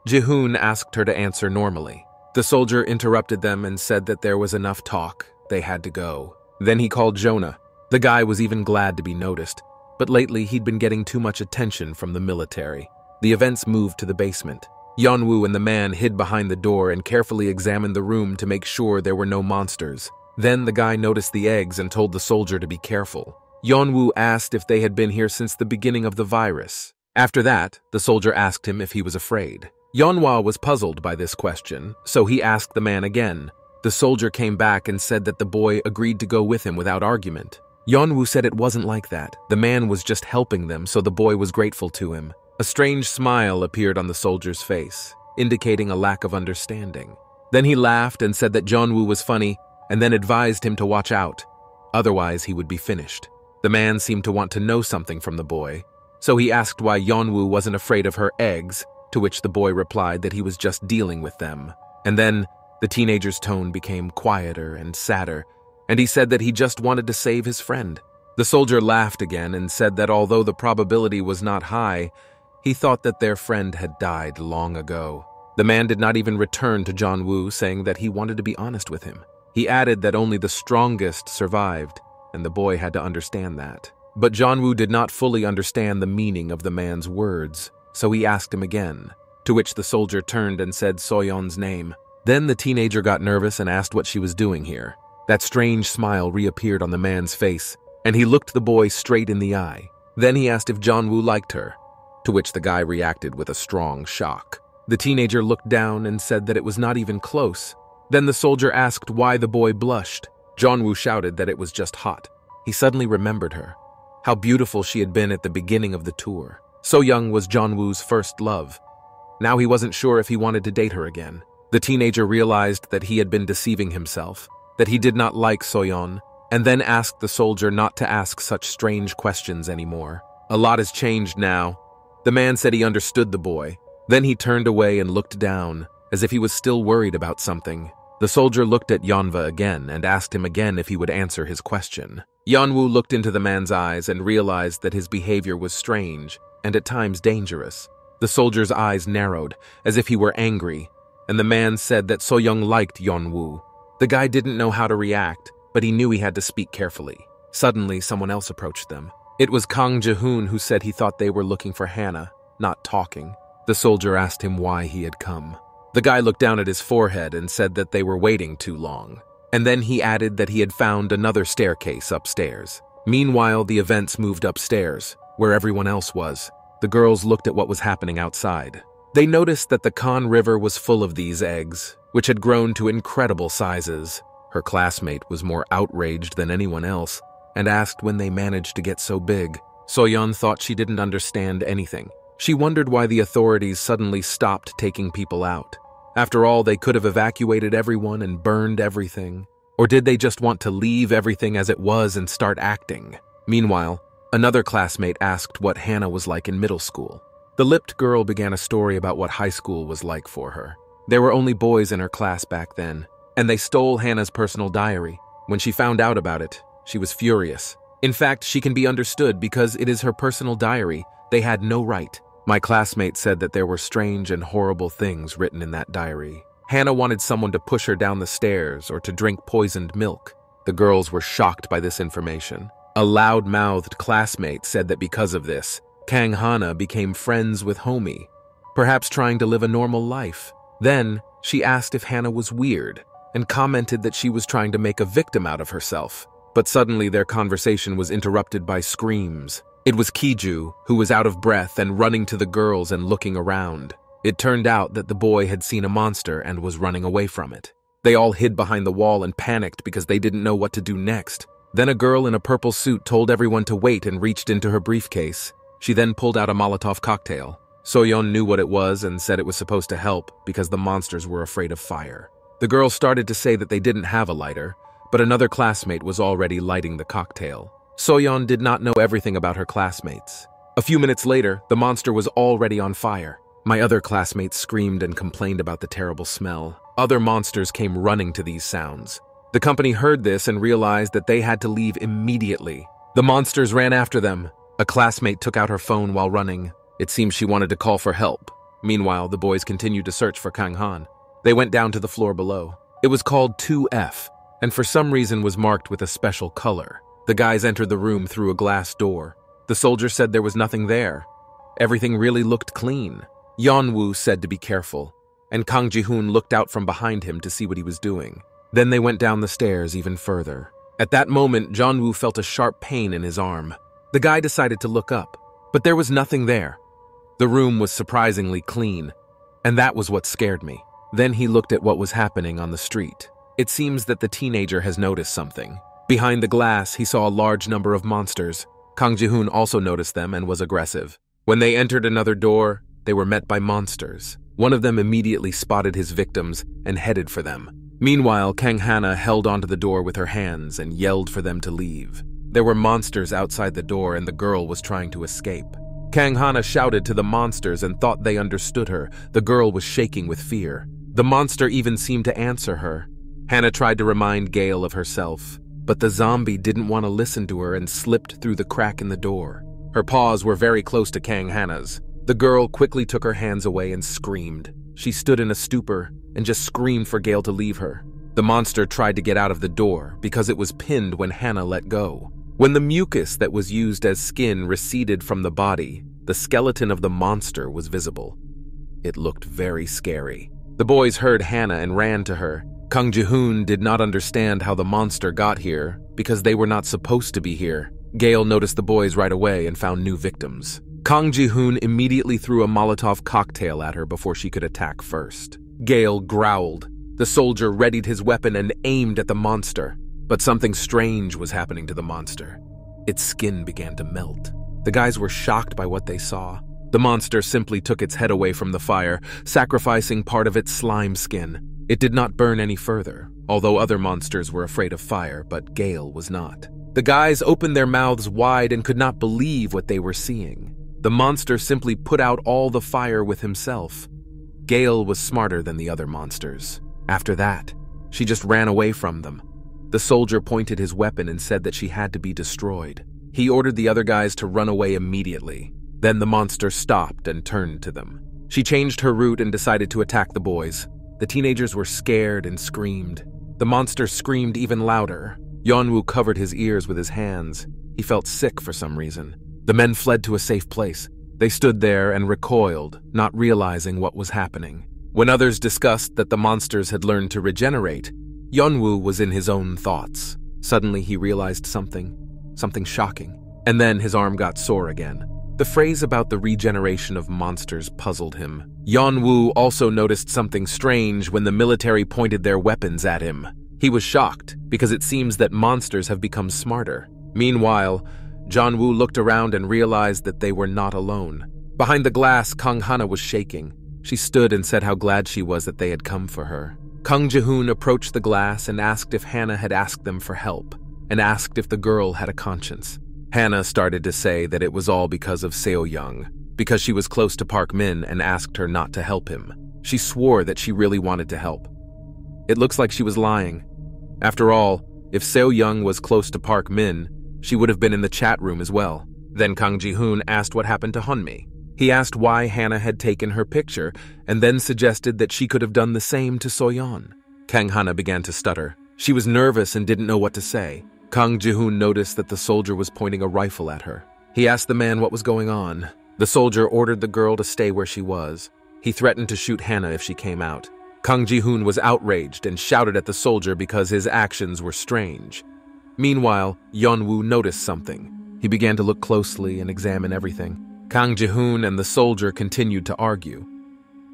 Ji-hoon asked her to answer normally. The soldier interrupted them and said that there was enough talk, they had to go. Then he called Jonah. The guy was even glad to be noticed, but lately he'd been getting too much attention from the military. The events moved to the basement. Yeon-woo and the man hid behind the door and carefully examined the room to make sure there were no monsters. Then the guy noticed the eggs and told the soldier to be careful. Yeon-woo asked if they had been here since the beginning of the virus. After that, the soldier asked him if he was afraid. Yeonwoo was puzzled by this question, so he asked the man again. The soldier came back and said that the boy agreed to go with him without argument. Yeon-woo said it wasn't like that. The man was just helping them, so the boy was grateful to him. A strange smile appeared on the soldier's face, indicating a lack of understanding. Then he laughed and said that Yeon-woo was funny, and then advised him to watch out. Otherwise, he would be finished. The man seemed to want to know something from the boy, so he asked why Yeon-woo wasn't afraid of her eggs, to which the boy replied that he was just dealing with them. And then the teenager's tone became quieter and sadder, and he said that he just wanted to save his friend. The soldier laughed again and said that although the probability was not high, he thought that their friend had died long ago. The man did not even return to Yeon-woo, saying that he wanted to be honest with him. He added that only the strongest survived, and the boy had to understand that. But Yeon-woo did not fully understand the meaning of the man's words, so he asked him again, to which the soldier turned and said Soyon's name. Then the teenager got nervous and asked what she was doing here. That strange smile reappeared on the man's face, and he looked the boy straight in the eye. Then he asked if Yeon-woo liked her, to which the guy reacted with a strong shock. The teenager looked down and said that it was not even close. Then the soldier asked why the boy blushed. Yeon-woo shouted that it was just hot. He suddenly remembered her, how beautiful she had been at the beginning of the tour. So Young was Yeon-woo's first love. Now he wasn't sure if he wanted to date her again. The teenager realized that he had been deceiving himself, that he did not like Soyon, and then asked the soldier not to ask such strange questions anymore. A lot has changed now. The man said he understood the boy. Then he turned away and looked down, as if he was still worried about something. The soldier looked at Yeonwoo again and asked him again if he would answer his question. Yeonwoo looked into the man's eyes and realized that his behavior was strange and at times dangerous. The soldier's eyes narrowed, as if he were angry, and the man said that Soyoung liked Yeonwoo. The guy didn't know how to react, but he knew he had to speak carefully. Suddenly, someone else approached them. It was Kang Ji-hoon, who said he thought they were looking for Hannah, not talking. The soldier asked him why he had come. The guy looked down at his forehead and said that they were waiting too long. And then he added that he had found another staircase upstairs. Meanwhile, the events moved upstairs, where everyone else was. The girls looked at what was happening outside. They noticed that the Kan River was full of these eggs, which had grown to incredible sizes. Her classmate was more outraged than anyone else and asked when they managed to get so big. Soyeon thought she didn't understand anything. She wondered why the authorities suddenly stopped taking people out. After all, they could have evacuated everyone and burned everything. Or did they just want to leave everything as it was and start acting? Meanwhile, another classmate asked what Hannah was like in middle school. The lipped girl began a story about what high school was like for her. There were only boys in her class back then, and they stole Hannah's personal diary. When she found out about it, she was furious. In fact, she can be understood because it is her personal diary. They had no right. My classmate said that there were strange and horrible things written in that diary. Hannah wanted someone to push her down the stairs or to drink poisoned milk. The girls were shocked by this information. A loud-mouthed classmate said that because of this, Kang Hana became friends with Homie, perhaps trying to live a normal life. Then, she asked if Hannah was weird and commented that she was trying to make a victim out of herself. But suddenly their conversation was interrupted by screams. It was Kiju, who was out of breath and running to the girls and looking around. It turned out that the boy had seen a monster and was running away from it. They all hid behind the wall and panicked because they didn't know what to do next. Then a girl in a purple suit told everyone to wait and reached into her briefcase. She then pulled out a Molotov cocktail. Soyeon knew what it was and said it was supposed to help because the monsters were afraid of fire. The girls started to say that they didn't have a lighter, but another classmate was already lighting the cocktail. Soyeon did not know everything about her classmates. A few minutes later, the monster was already on fire. My other classmates screamed and complained about the terrible smell. Other monsters came running to these sounds. The company heard this and realized that they had to leave immediately. The monsters ran after them. A classmate took out her phone while running. It seems she wanted to call for help. Meanwhile, the boys continued to search for Kang Han. They went down to the floor below. It was called 2F, and for some reason was marked with a special color. The guys entered the room through a glass door. The soldier said there was nothing there. Everything really looked clean. Yeonwoo said to be careful, and Kang Ji-hoon looked out from behind him to see what he was doing. Then they went down the stairs even further. At that moment, Yeonwoo felt a sharp pain in his arm. The guy decided to look up, but there was nothing there. The room was surprisingly clean, and that was what scared me. Then he looked at what was happening on the street. It seems that the teenager has noticed something. Behind the glass, he saw a large number of monsters. Kang Ji-hoon also noticed them and was aggressive. When they entered another door, they were met by monsters. One of them immediately spotted his victims and headed for them. Meanwhile, Kang Hana held onto the door with her hands and yelled for them to leave. There were monsters outside the door and the girl was trying to escape. Kang Hana shouted to the monsters and thought they understood her. The girl was shaking with fear. The monster even seemed to answer her. Hannah tried to remind Gale of herself. But the zombie didn't want to listen to her and slipped through the crack in the door. Her paws were very close to Kang Hana's. The girl quickly took her hands away and screamed. She stood in a stupor and just screamed for Gale to leave her. The monster tried to get out of the door because it was pinned when Hana let go. When the mucus that was used as skin receded from the body, the skeleton of the monster was visible. It looked very scary. The boys heard Hana and ran to her. Kang Ji-hoon did not understand how the monster got here because they were not supposed to be here. Gale noticed the boys right away and found new victims. Kang Ji-hoon immediately threw a Molotov cocktail at her before she could attack first. Gale growled. The soldier readied his weapon and aimed at the monster. But something strange was happening to the monster. Its skin began to melt. The guys were shocked by what they saw. The monster simply took its head away from the fire, sacrificing part of its slime skin. It did not burn any further, although other monsters were afraid of fire, but Gale was not. The guys opened their mouths wide and could not believe what they were seeing. The monster simply put out all the fire with himself. Gale was smarter than the other monsters. After that, she just ran away from them. The soldier pointed his weapon and said that she had to be destroyed. He ordered the other guys to run away immediately. Then the monster stopped and turned to them. She changed her route and decided to attack the boys. The teenagers were scared and screamed. The monster screamed even louder. Yeon-woo covered his ears with his hands. He felt sick for some reason. The men fled to a safe place. They stood there and recoiled, not realizing what was happening. When others discussed that the monsters had learned to regenerate, Yeon-woo was in his own thoughts. Suddenly he realized something shocking. And then his arm got sore again. The phrase about the regeneration of monsters puzzled him. Yeon-woo also noticed something strange when the military pointed their weapons at him. He was shocked because it seems that monsters have become smarter. Meanwhile, Yeon-woo looked around and realized that they were not alone. Behind the glass, Kang Hana was shaking. She stood and said how glad she was that they had come for her. Kang Ji-hoon approached the glass and asked if Hana had asked them for help, and asked if the girl had a conscience. Hana started to say that it was all because of Seo-young, because she was close to Park Min and asked her not to help him. She swore that she really wanted to help. It looks like she was lying. After all, if Seo-young was close to Park Min, she would have been in the chat room as well. Then Kang Ji-hoon asked what happened to Hunmi. He asked why Hana had taken her picture, and then suggested that she could have done the same to Soyon. Kang Hana began to stutter. She was nervous and didn't know what to say. Kang Ji-hoon noticed that the soldier was pointing a rifle at her. He asked the man what was going on. The soldier ordered the girl to stay where she was. He threatened to shoot Hana if she came out. Kang Ji-hoon was outraged and shouted at the soldier because his actions were strange. Meanwhile, Yeon-woo noticed something. He began to look closely and examine everything. Kang Ji-hoon and the soldier continued to argue.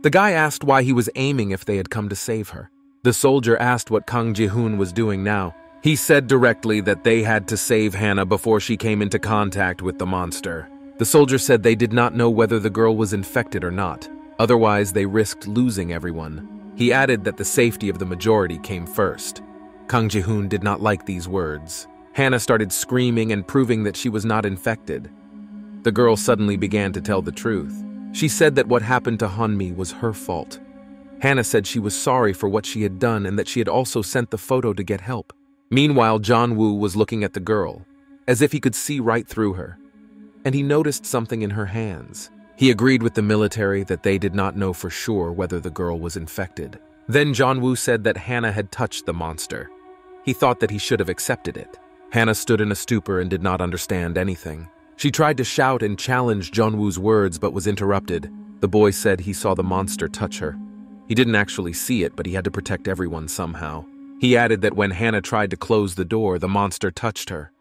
The guy asked why he was aiming if they had come to save her. The soldier asked what Kang Ji-hoon was doing now. He said directly that they had to save Hana before she came into contact with the monster. The soldier said they did not know whether the girl was infected or not. Otherwise, they risked losing everyone. He added that the safety of the majority came first. Kang Ji-hoon did not like these words. Hana started screaming and proving that she was not infected. The girl suddenly began to tell the truth. She said that what happened to Hunmi was her fault. Hana said she was sorry for what she had done and that she had also sent the photo to get help. Meanwhile, Yeon-woo was looking at the girl, as if he could see right through her, and he noticed something in her hands. He agreed with the military that they did not know for sure whether the girl was infected. Then Yeon-woo said that Hana had touched the monster. He thought that he should have accepted it. Hana stood in a stupor and did not understand anything. She tried to shout and challenge Yeon-woo's words but was interrupted. The boy said he saw the monster touch her. He didn't actually see it, but he had to protect everyone somehow. He added that when Hana tried to close the door, the monster touched her.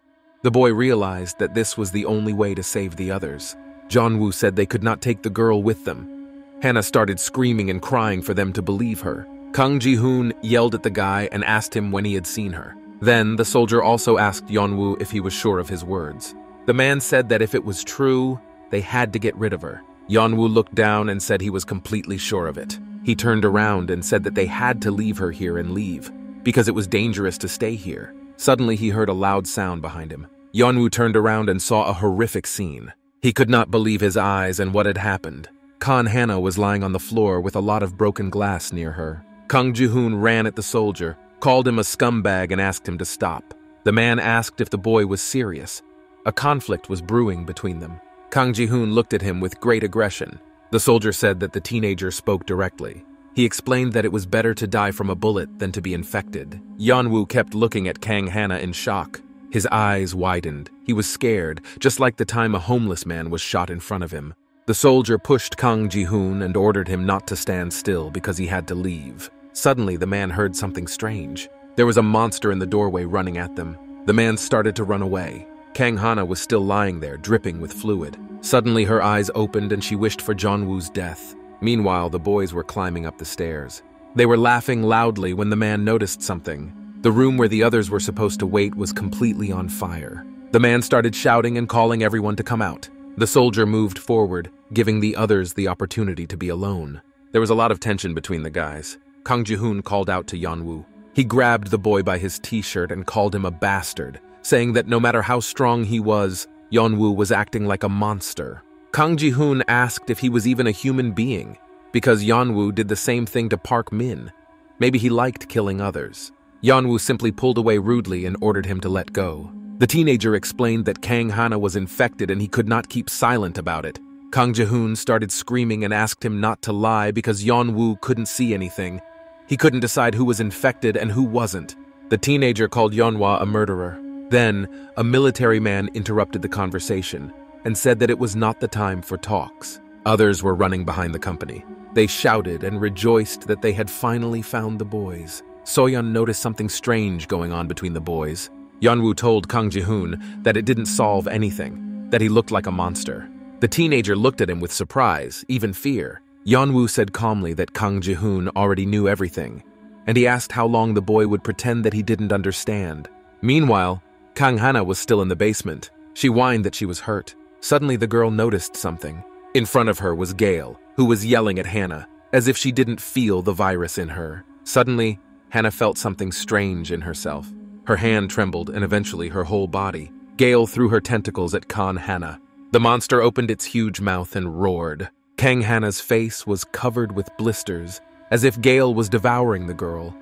The boy realized that this was the only way to save the others. Yeon-woo said they could not take the girl with them. Hana started screaming and crying for them to believe her. Kang Ji-hoon yelled at the guy and asked him when he had seen her. Then the soldier also asked Yeon-woo if he was sure of his words. The man said that if it was true, they had to get rid of her. Yeon-woo looked down and said he was completely sure of it. He turned around and said that they had to leave her here and leave, because it was dangerous to stay here. Suddenly he heard a loud sound behind him. Yeon-woo turned around and saw a horrific scene. He could not believe his eyes and what had happened. Kang Hana was lying on the floor with a lot of broken glass near her. Kang Ji-hoon ran at the soldier, called him a scumbag and asked him to stop. The man asked if the boy was serious. A conflict was brewing between them. Kang Ji-hoon looked at him with great aggression. The soldier said that the teenager spoke directly. He explained that it was better to die from a bullet than to be infected. Yeon-woo kept looking at Kang Hana in shock. His eyes widened. He was scared, just like the time a homeless man was shot in front of him. The soldier pushed Kang Ji-hoon and ordered him not to stand still because he had to leave. Suddenly, the man heard something strange. There was a monster in the doorway running at them. The man started to run away. Kang Hana was still lying there, dripping with fluid. Suddenly, her eyes opened and she wished for Yeon-woo's death. Meanwhile, the boys were climbing up the stairs. They were laughing loudly when the man noticed something. The room where the others were supposed to wait was completely on fire. The man started shouting and calling everyone to come out. The soldier moved forward, giving the others the opportunity to be alone. There was a lot of tension between the guys. Kang Ji-hoon called out to Yeon-woo. He grabbed the boy by his t-shirt and called him a bastard, saying that no matter how strong he was, Yeon-woo was acting like a monster. Kang Ji-hoon asked if he was even a human being, because Yeon-woo did the same thing to Park Min. Maybe he liked killing others. Yeon-woo simply pulled away rudely and ordered him to let go. The teenager explained that Kang Hana was infected and he could not keep silent about it. Kang Ji-hoon started screaming and asked him not to lie because Yeon-woo couldn't see anything. He couldn't decide who was infected and who wasn't. The teenager called Yeonwoo a murderer. Then, a military man interrupted the conversation and said that it was not the time for talks. Others were running behind the company. They shouted and rejoiced that they had finally found the boys. Soyon noticed something strange going on between the boys. Yeon-woo told Kang Ji-hoon that it didn't solve anything, that he looked like a monster. The teenager looked at him with surprise, even fear. Yeon-woo said calmly that Kang Ji-hoon already knew everything, and he asked how long the boy would pretend that he didn't understand. Meanwhile, Kang Hana was still in the basement. She whined that she was hurt. Suddenly, the girl noticed something. In front of her was Gale, who was yelling at Hana, as if she didn't feel the virus in her. Suddenly, Hana felt something strange in herself. Her hand trembled, and eventually her whole body. Gale threw her tentacles at Kang Hana. The monster opened its huge mouth and roared. Kang Hana's face was covered with blisters, as if Gale was devouring the girl.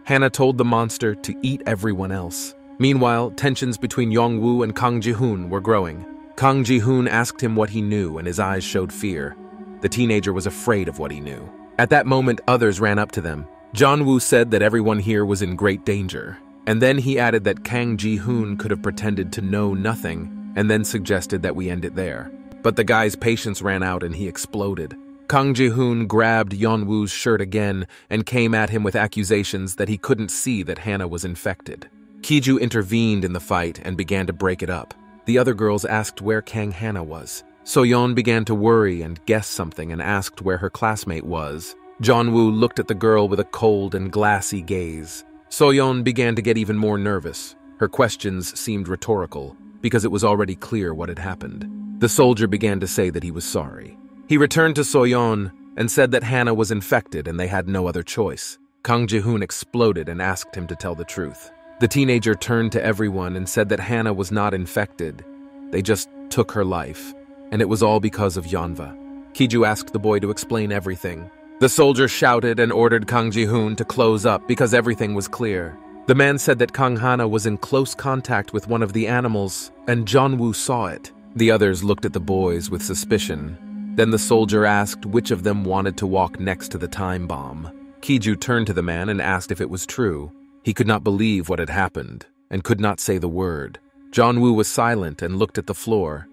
Hana told the monster to eat everyone else. Meanwhile, tensions between Yeon-woo and Kang Ji-hoon were growing. Kang Ji-hoon asked him what he knew, and his eyes showed fear. The teenager was afraid of what he knew. At that moment, others ran up to them. Yeon-woo said that everyone here was in great danger, and then he added that Kang Ji-hoon could have pretended to know nothing, and then suggested that we end it there. But the guy's patience ran out and he exploded. Kang Ji-hoon grabbed Yeon-woo's shirt again and came at him with accusations that he couldn't see that Hana was infected. Ki-ju intervened in the fight and began to break it up. The other girls asked where Kang Hana was. Soyon began to worry and guess something and asked where her classmate was. Yeon-woo looked at the girl with a cold and glassy gaze. Soyon began to get even more nervous. Her questions seemed rhetorical, because it was already clear what had happened. The soldier began to say that he was sorry. He returned to Soyon and said that Hana was infected and they had no other choice. Kang Ji-hoon exploded and asked him to tell the truth. The teenager turned to everyone and said that Hana was not infected. They just took her life, and it was all because of Yeonwoo. Ki-ju asked the boy to explain everything. The soldier shouted and ordered Kang Ji-hoon to close up because everything was clear. The man said that Kang Hana was in close contact with one of the animals, and Yeon-woo saw it. The others looked at the boys with suspicion. Then the soldier asked which of them wanted to walk next to the time bomb. Ki-ju turned to the man and asked if it was true. He could not believe what had happened, and could not say the word. Yeon-woo was silent and looked at the floor.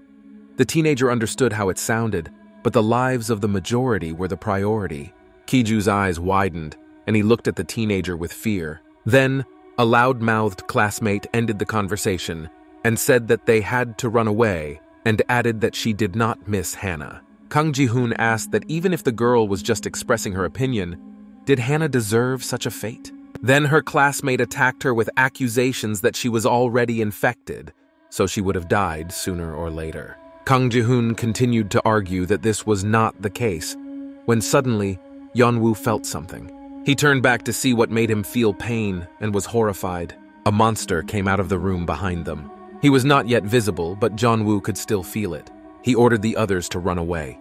The teenager understood how it sounded, but the lives of the majority were the priority. Ki-ju's eyes widened, and he looked at the teenager with fear. Then, a loud-mouthed classmate ended the conversation and said that they had to run away, and added that she did not miss Hana. Kang Ji-hoon asked that even if the girl was just expressing her opinion, did Hana deserve such a fate? Then her classmate attacked her with accusations that she was already infected, so she would have died sooner or later. Kang Ji-hoon continued to argue that this was not the case, when suddenly, Yeon-woo felt something. He turned back to see what made him feel pain and was horrified. A monster came out of the room behind them. He was not yet visible, but Yeon-woo could still feel it. He ordered the others to run away.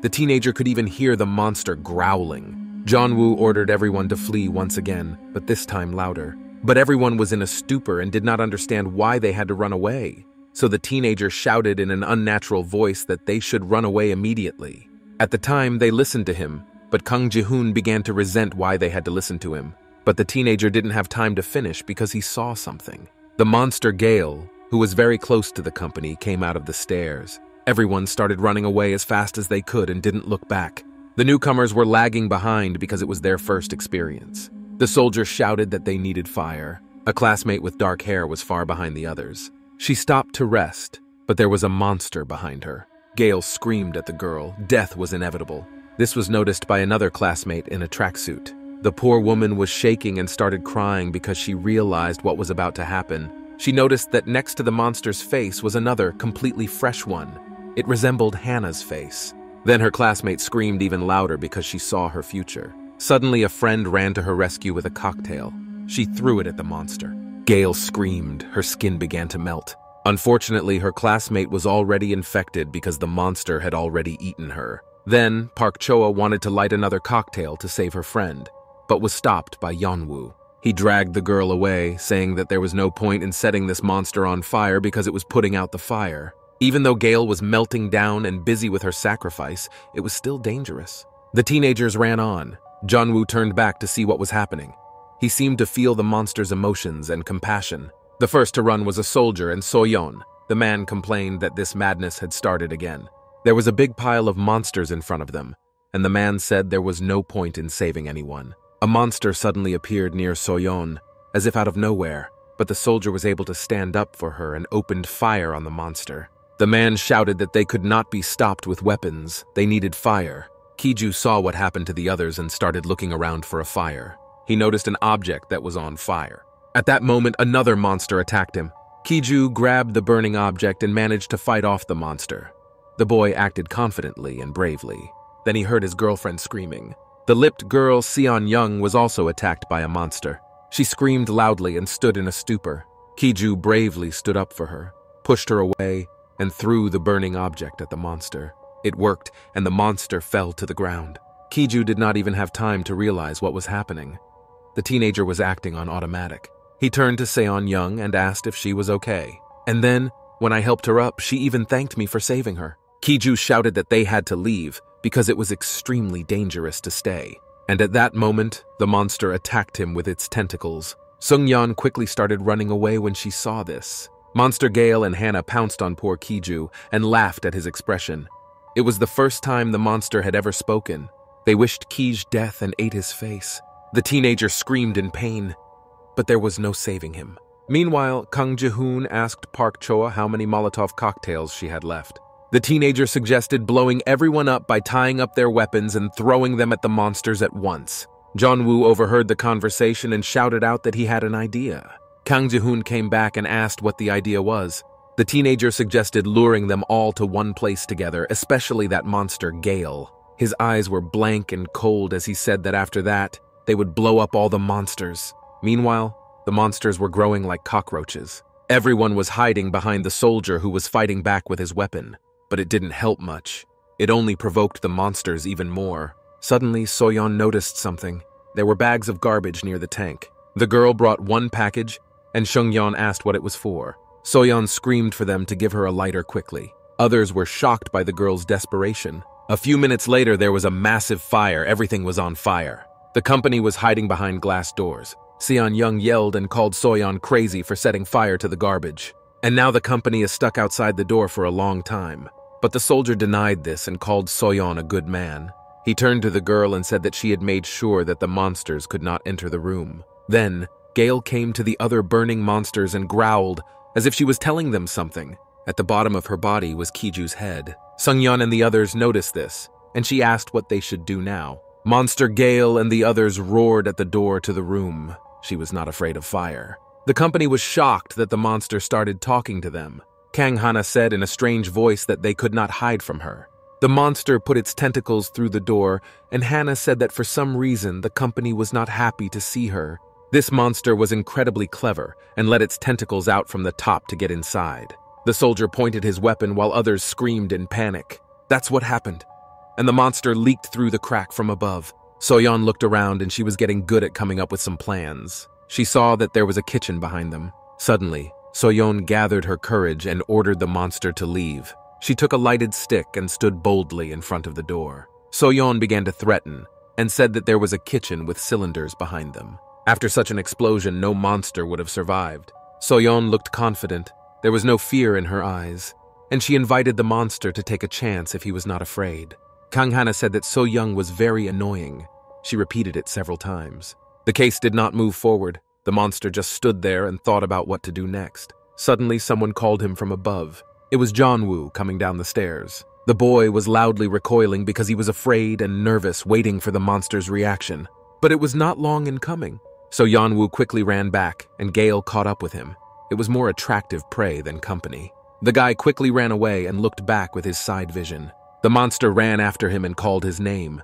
The teenager could even hear the monster growling. Yeon-woo ordered everyone to flee once again, but this time louder. But everyone was in a stupor and did not understand why they had to run away. So the teenager shouted in an unnatural voice that they should run away immediately. At the time, they listened to him, but Kang Ji-hoon began to resent why they had to listen to him. But the teenager didn't have time to finish because he saw something. The monster Gale, who was very close to the company, came out of the stairs. Everyone started running away as fast as they could and didn't look back. The newcomers were lagging behind because it was their first experience. The soldier shouted that they needed fire. A classmate with dark hair was far behind the others. She stopped to rest, but there was a monster behind her. Gale screamed at the girl. Death was inevitable. This was noticed by another classmate in a tracksuit. The poor woman was shaking and started crying because she realized what was about to happen. She noticed that next to the monster's face was another, completely fresh one. It resembled Hannah's face. Then her classmate screamed even louder because she saw her future. Suddenly, a friend ran to her rescue with a cocktail. She threw it at the monster. Gale screamed. Her skin began to melt. Unfortunately, her classmate was already infected because the monster had already eaten her. Then, Park Choa wanted to light another cocktail to save her friend, but was stopped by Yeon-woo. He dragged the girl away, saying that there was no point in setting this monster on fire because it was putting out the fire. Even though Gale was melting down and busy with her sacrifice, it was still dangerous. The teenagers ran on. Yeon-woo turned back to see what was happening. He seemed to feel the monster's emotions and compassion. The first to run was a soldier, and Soyon. The man complained that this madness had started again. There was a big pile of monsters in front of them, and the man said there was no point in saving anyone. A monster suddenly appeared near Soyon, as if out of nowhere, but the soldier was able to stand up for her and opened fire on the monster. The man shouted that they could not be stopped with weapons. They needed fire. Kiju saw what happened to the others and started looking around for a fire. He noticed an object that was on fire. At that moment, another monster attacked him. Kiju grabbed the burning object and managed to fight off the monster. The boy acted confidently and bravely. Then he heard his girlfriend screaming. The lipped girl, Seon-young, was also attacked by a monster. She screamed loudly and stood in a stupor. Kiju bravely stood up for her, pushed her away, and threw the burning object at the monster. It worked, and the monster fell to the ground. Kiju did not even have time to realize what was happening. The teenager was acting on automatic. He turned to Seon-young and asked if she was okay. And then, when I helped her up, she even thanked me for saving her. Kiju shouted that they had to leave because it was extremely dangerous to stay. And at that moment, the monster attacked him with its tentacles. Sung-yeon quickly started running away when she saw this. Monster Gale and Hannah pounced on poor Kiju and laughed at his expression. It was the first time the monster had ever spoken. They wished Kij death and ate his face. The teenager screamed in pain, but there was no saving him. Meanwhile, Kang Ji-hoon asked Park Choa how many Molotov cocktails she had left. The teenager suggested blowing everyone up by tying up their weapons and throwing them at the monsters at once. Yeon-woo overheard the conversation and shouted out that he had an idea. Kang Ji-hoon came back and asked what the idea was. The teenager suggested luring them all to one place together, especially that monster Gale. His eyes were blank and cold as he said that after that, they would blow up all the monsters. Meanwhile, the monsters were growing like cockroaches. Everyone was hiding behind the soldier who was fighting back with his weapon. But it didn't help much. It only provoked the monsters even more. Suddenly, Soyon noticed something. There were bags of garbage near the tank. The girl brought one package, and Sung-yeon asked what it was for. Soyon screamed for them to give her a lighter quickly. Others were shocked by the girl's desperation. A few minutes later, there was a massive fire. Everything was on fire. The company was hiding behind glass doors. Seon-young yelled and called Soyon crazy for setting fire to the garbage. And now the company is stuck outside the door for a long time. But the soldier denied this and called Soyon a good man. He turned to the girl and said that she had made sure that the monsters could not enter the room. Then, Gale came to the other burning monsters and growled, as if she was telling them something. At the bottom of her body was Kiju's head. Sung-yeon and the others noticed this, and she asked what they should do now. Monster Gale and the others roared at the door to the room. She was not afraid of fire. The company was shocked that the monster started talking to them. Kang Hana said in a strange voice that they could not hide from her. The monster put its tentacles through the door, and Hannah said that for some reason the company was not happy to see her. This monster was incredibly clever and let its tentacles out from the top to get inside. The soldier pointed his weapon while others screamed in panic. That's what happened. And the monster leaked through the crack from above. Soyon looked around and she was getting good at coming up with some plans. She saw that there was a kitchen behind them. Suddenly, Soyon gathered her courage and ordered the monster to leave. She took a lighted stick and stood boldly in front of the door. Soyon began to threaten and said that there was a kitchen with cylinders behind them. After such an explosion, no monster would have survived. Soyon looked confident. There was no fear in her eyes, and she invited the monster to take a chance if he was not afraid. Kang Hana said that So-young was very annoying. She repeated it several times. The case did not move forward. The monster just stood there and thought about what to do next. Suddenly, someone called him from above. It was Yeon-woo coming down the stairs. The boy was loudly recoiling because he was afraid and nervous, waiting for the monster's reaction. But it was not long in coming. So Yeon-woo quickly ran back, and Gale caught up with him. It was more attractive prey than company. The guy quickly ran away and looked back with his side vision. The monster ran after him and called his name.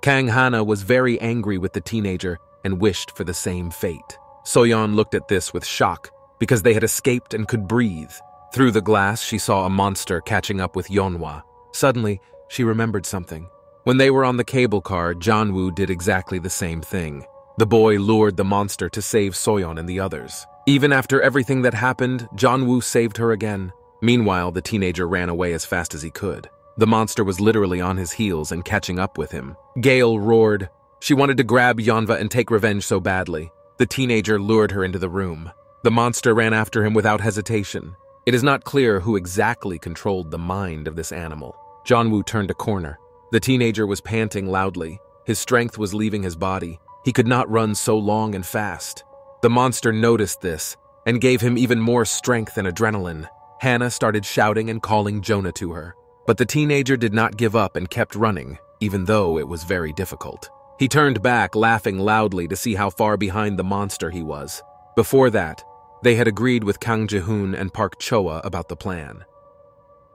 Kang Hana was very angry with the teenager and wished for the same fate. Soyeon looked at this with shock because they had escaped and could breathe. Through the glass, she saw a monster catching up with Yeonwoo. Suddenly, she remembered something. When they were on the cable car, Yeon-woo did exactly the same thing. The boy lured the monster to save Soyeon and the others. Even after everything that happened, Yeon-woo saved her again. Meanwhile, the teenager ran away as fast as he could. The monster was literally on his heels and catching up with him. Gale roared. She wanted to grab Yeonwoo and take revenge so badly. The teenager lured her into the room. The monster ran after him without hesitation. It is not clear who exactly controlled the mind of this animal. Yeon-woo turned a corner. The teenager was panting loudly. His strength was leaving his body. He could not run so long and fast. The monster noticed this and gave him even more strength and adrenaline. Hannah started shouting and calling Jonah to her. But the teenager did not give up and kept running, even though it was very difficult. He turned back, laughing loudly to see how far behind the monster he was. Before that, they had agreed with Kang Ji-hoon and Park Choa about the plan.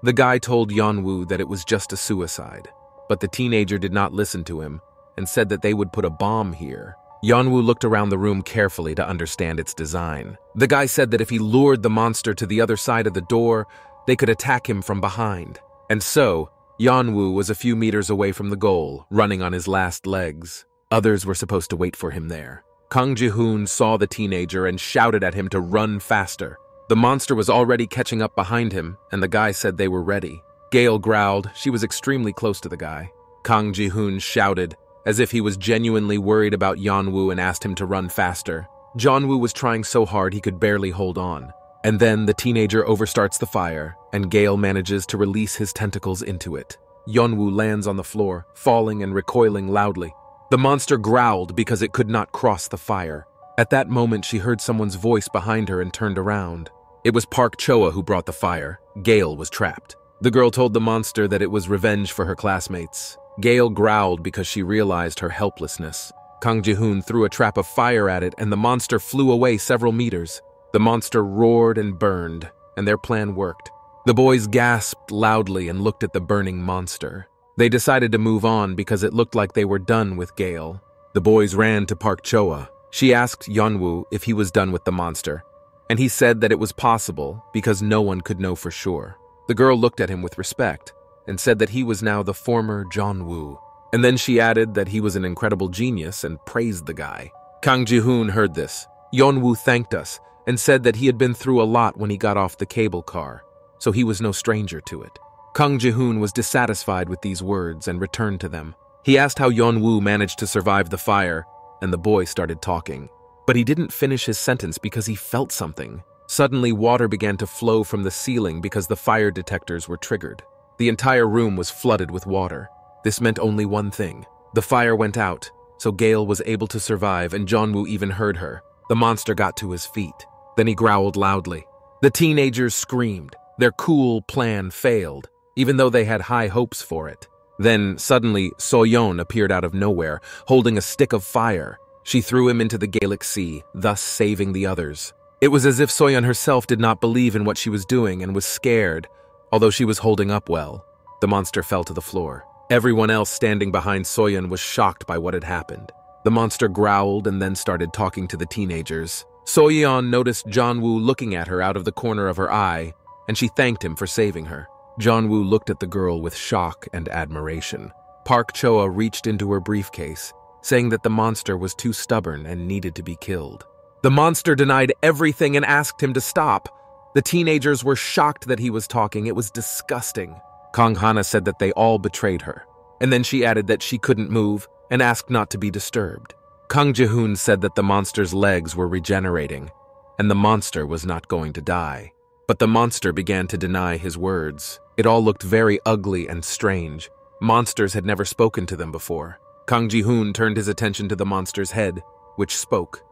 The guy told Yeon-woo that it was just a suicide, but the teenager did not listen to him and said that they would put a bomb here. Yeon-woo looked around the room carefully to understand its design. The guy said that if he lured the monster to the other side of the door, they could attack him from behind. And so, Yeon-woo was a few meters away from the goal, running on his last legs. Others were supposed to wait for him there. Kang Ji-hoon saw the teenager and shouted at him to run faster. The monster was already catching up behind him, and the guy said they were ready. Gale growled. She was extremely close to the guy. Kang Ji-hoon shouted, as if he was genuinely worried about Yeon-woo and asked him to run faster. Yeon-woo was trying so hard he could barely hold on. And then the teenager overstarts the fire, and Gale manages to release his tentacles into it. Yeon-woo lands on the floor, falling and recoiling loudly. The monster growled because it could not cross the fire. At that moment, she heard someone's voice behind her and turned around. It was Park Choa who brought the fire. Gale was trapped. The girl told the monster that it was revenge for her classmates. Gale growled because she realized her helplessness. Kang Ji-hoon threw a trap of fire at it, and the monster flew away several meters. The monster roared and burned, and their plan worked. The boys gasped loudly and looked at the burning monster. They decided to move on because it looked like they were done with Gale. The boys ran to Park Choa. She asked Yeon-woo if he was done with the monster, and he said that it was possible because no one could know for sure. The girl looked at him with respect and said that he was now the former Yeon-woo. And then she added that he was an incredible genius and praised the guy. Kang Ji-hoon heard this. Yeon-woo thanked us and said that he had been through a lot when he got off the cable car, so he was no stranger to it. Kang Ji-hoon was dissatisfied with these words and returned to them. He asked how Yeon-woo managed to survive the fire, and the boy started talking. But he didn't finish his sentence because he felt something. Suddenly, water began to flow from the ceiling because the fire detectors were triggered. The entire room was flooded with water. This meant only one thing. The fire went out, so Gale was able to survive, and Yeon-woo even heard her. The monster got to his feet. Then he growled loudly. The teenagers screamed. Their cool plan failed, even though they had high hopes for it. Then, suddenly, Soyon appeared out of nowhere, holding a stick of fire. She threw him into the Gallic Sea, thus saving the others. It was as if Soyon herself did not believe in what she was doing and was scared, although she was holding up well. The monster fell to the floor. Everyone else standing behind Soyon was shocked by what had happened. The monster growled and then started talking to the teenagers. Soyeon noticed Yeon-woo looking at her out of the corner of her eye, and she thanked him for saving her. Yeon-woo looked at the girl with shock and admiration. Park Choa reached into her briefcase, saying that the monster was too stubborn and needed to be killed. The monster denied everything and asked him to stop. The teenagers were shocked that he was talking. It was disgusting. Kang Hana said that they all betrayed her, and then she added that she couldn't move and asked not to be disturbed. Kang Ji-hoon said that the monster's legs were regenerating, and the monster was not going to die. But the monster began to deny his words. It all looked very ugly and strange. Monsters had never spoken to them before. Kang Ji-hoon turned his attention to the monster's head, which spoke.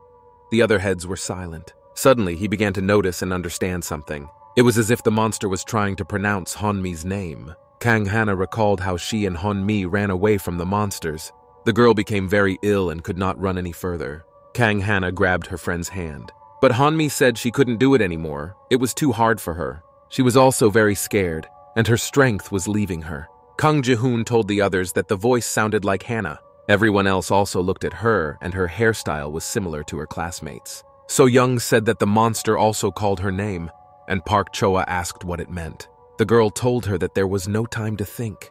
The other heads were silent. Suddenly, he began to notice and understand something. It was as if the monster was trying to pronounce Honmi's name. Kang Hana recalled how she and Honmi ran away from the monsters. The girl became very ill and could not run any further. Kang Hana grabbed her friend's hand. But Honmi said she couldn't do it anymore. It was too hard for her. She was also very scared, and her strength was leaving her. Kang Ji-hoon told the others that the voice sounded like Hana. Everyone else also looked at her, and her hairstyle was similar to her classmates. So-young said that the monster also called her name, and Park Choa asked what it meant. The girl told her that there was no time to think.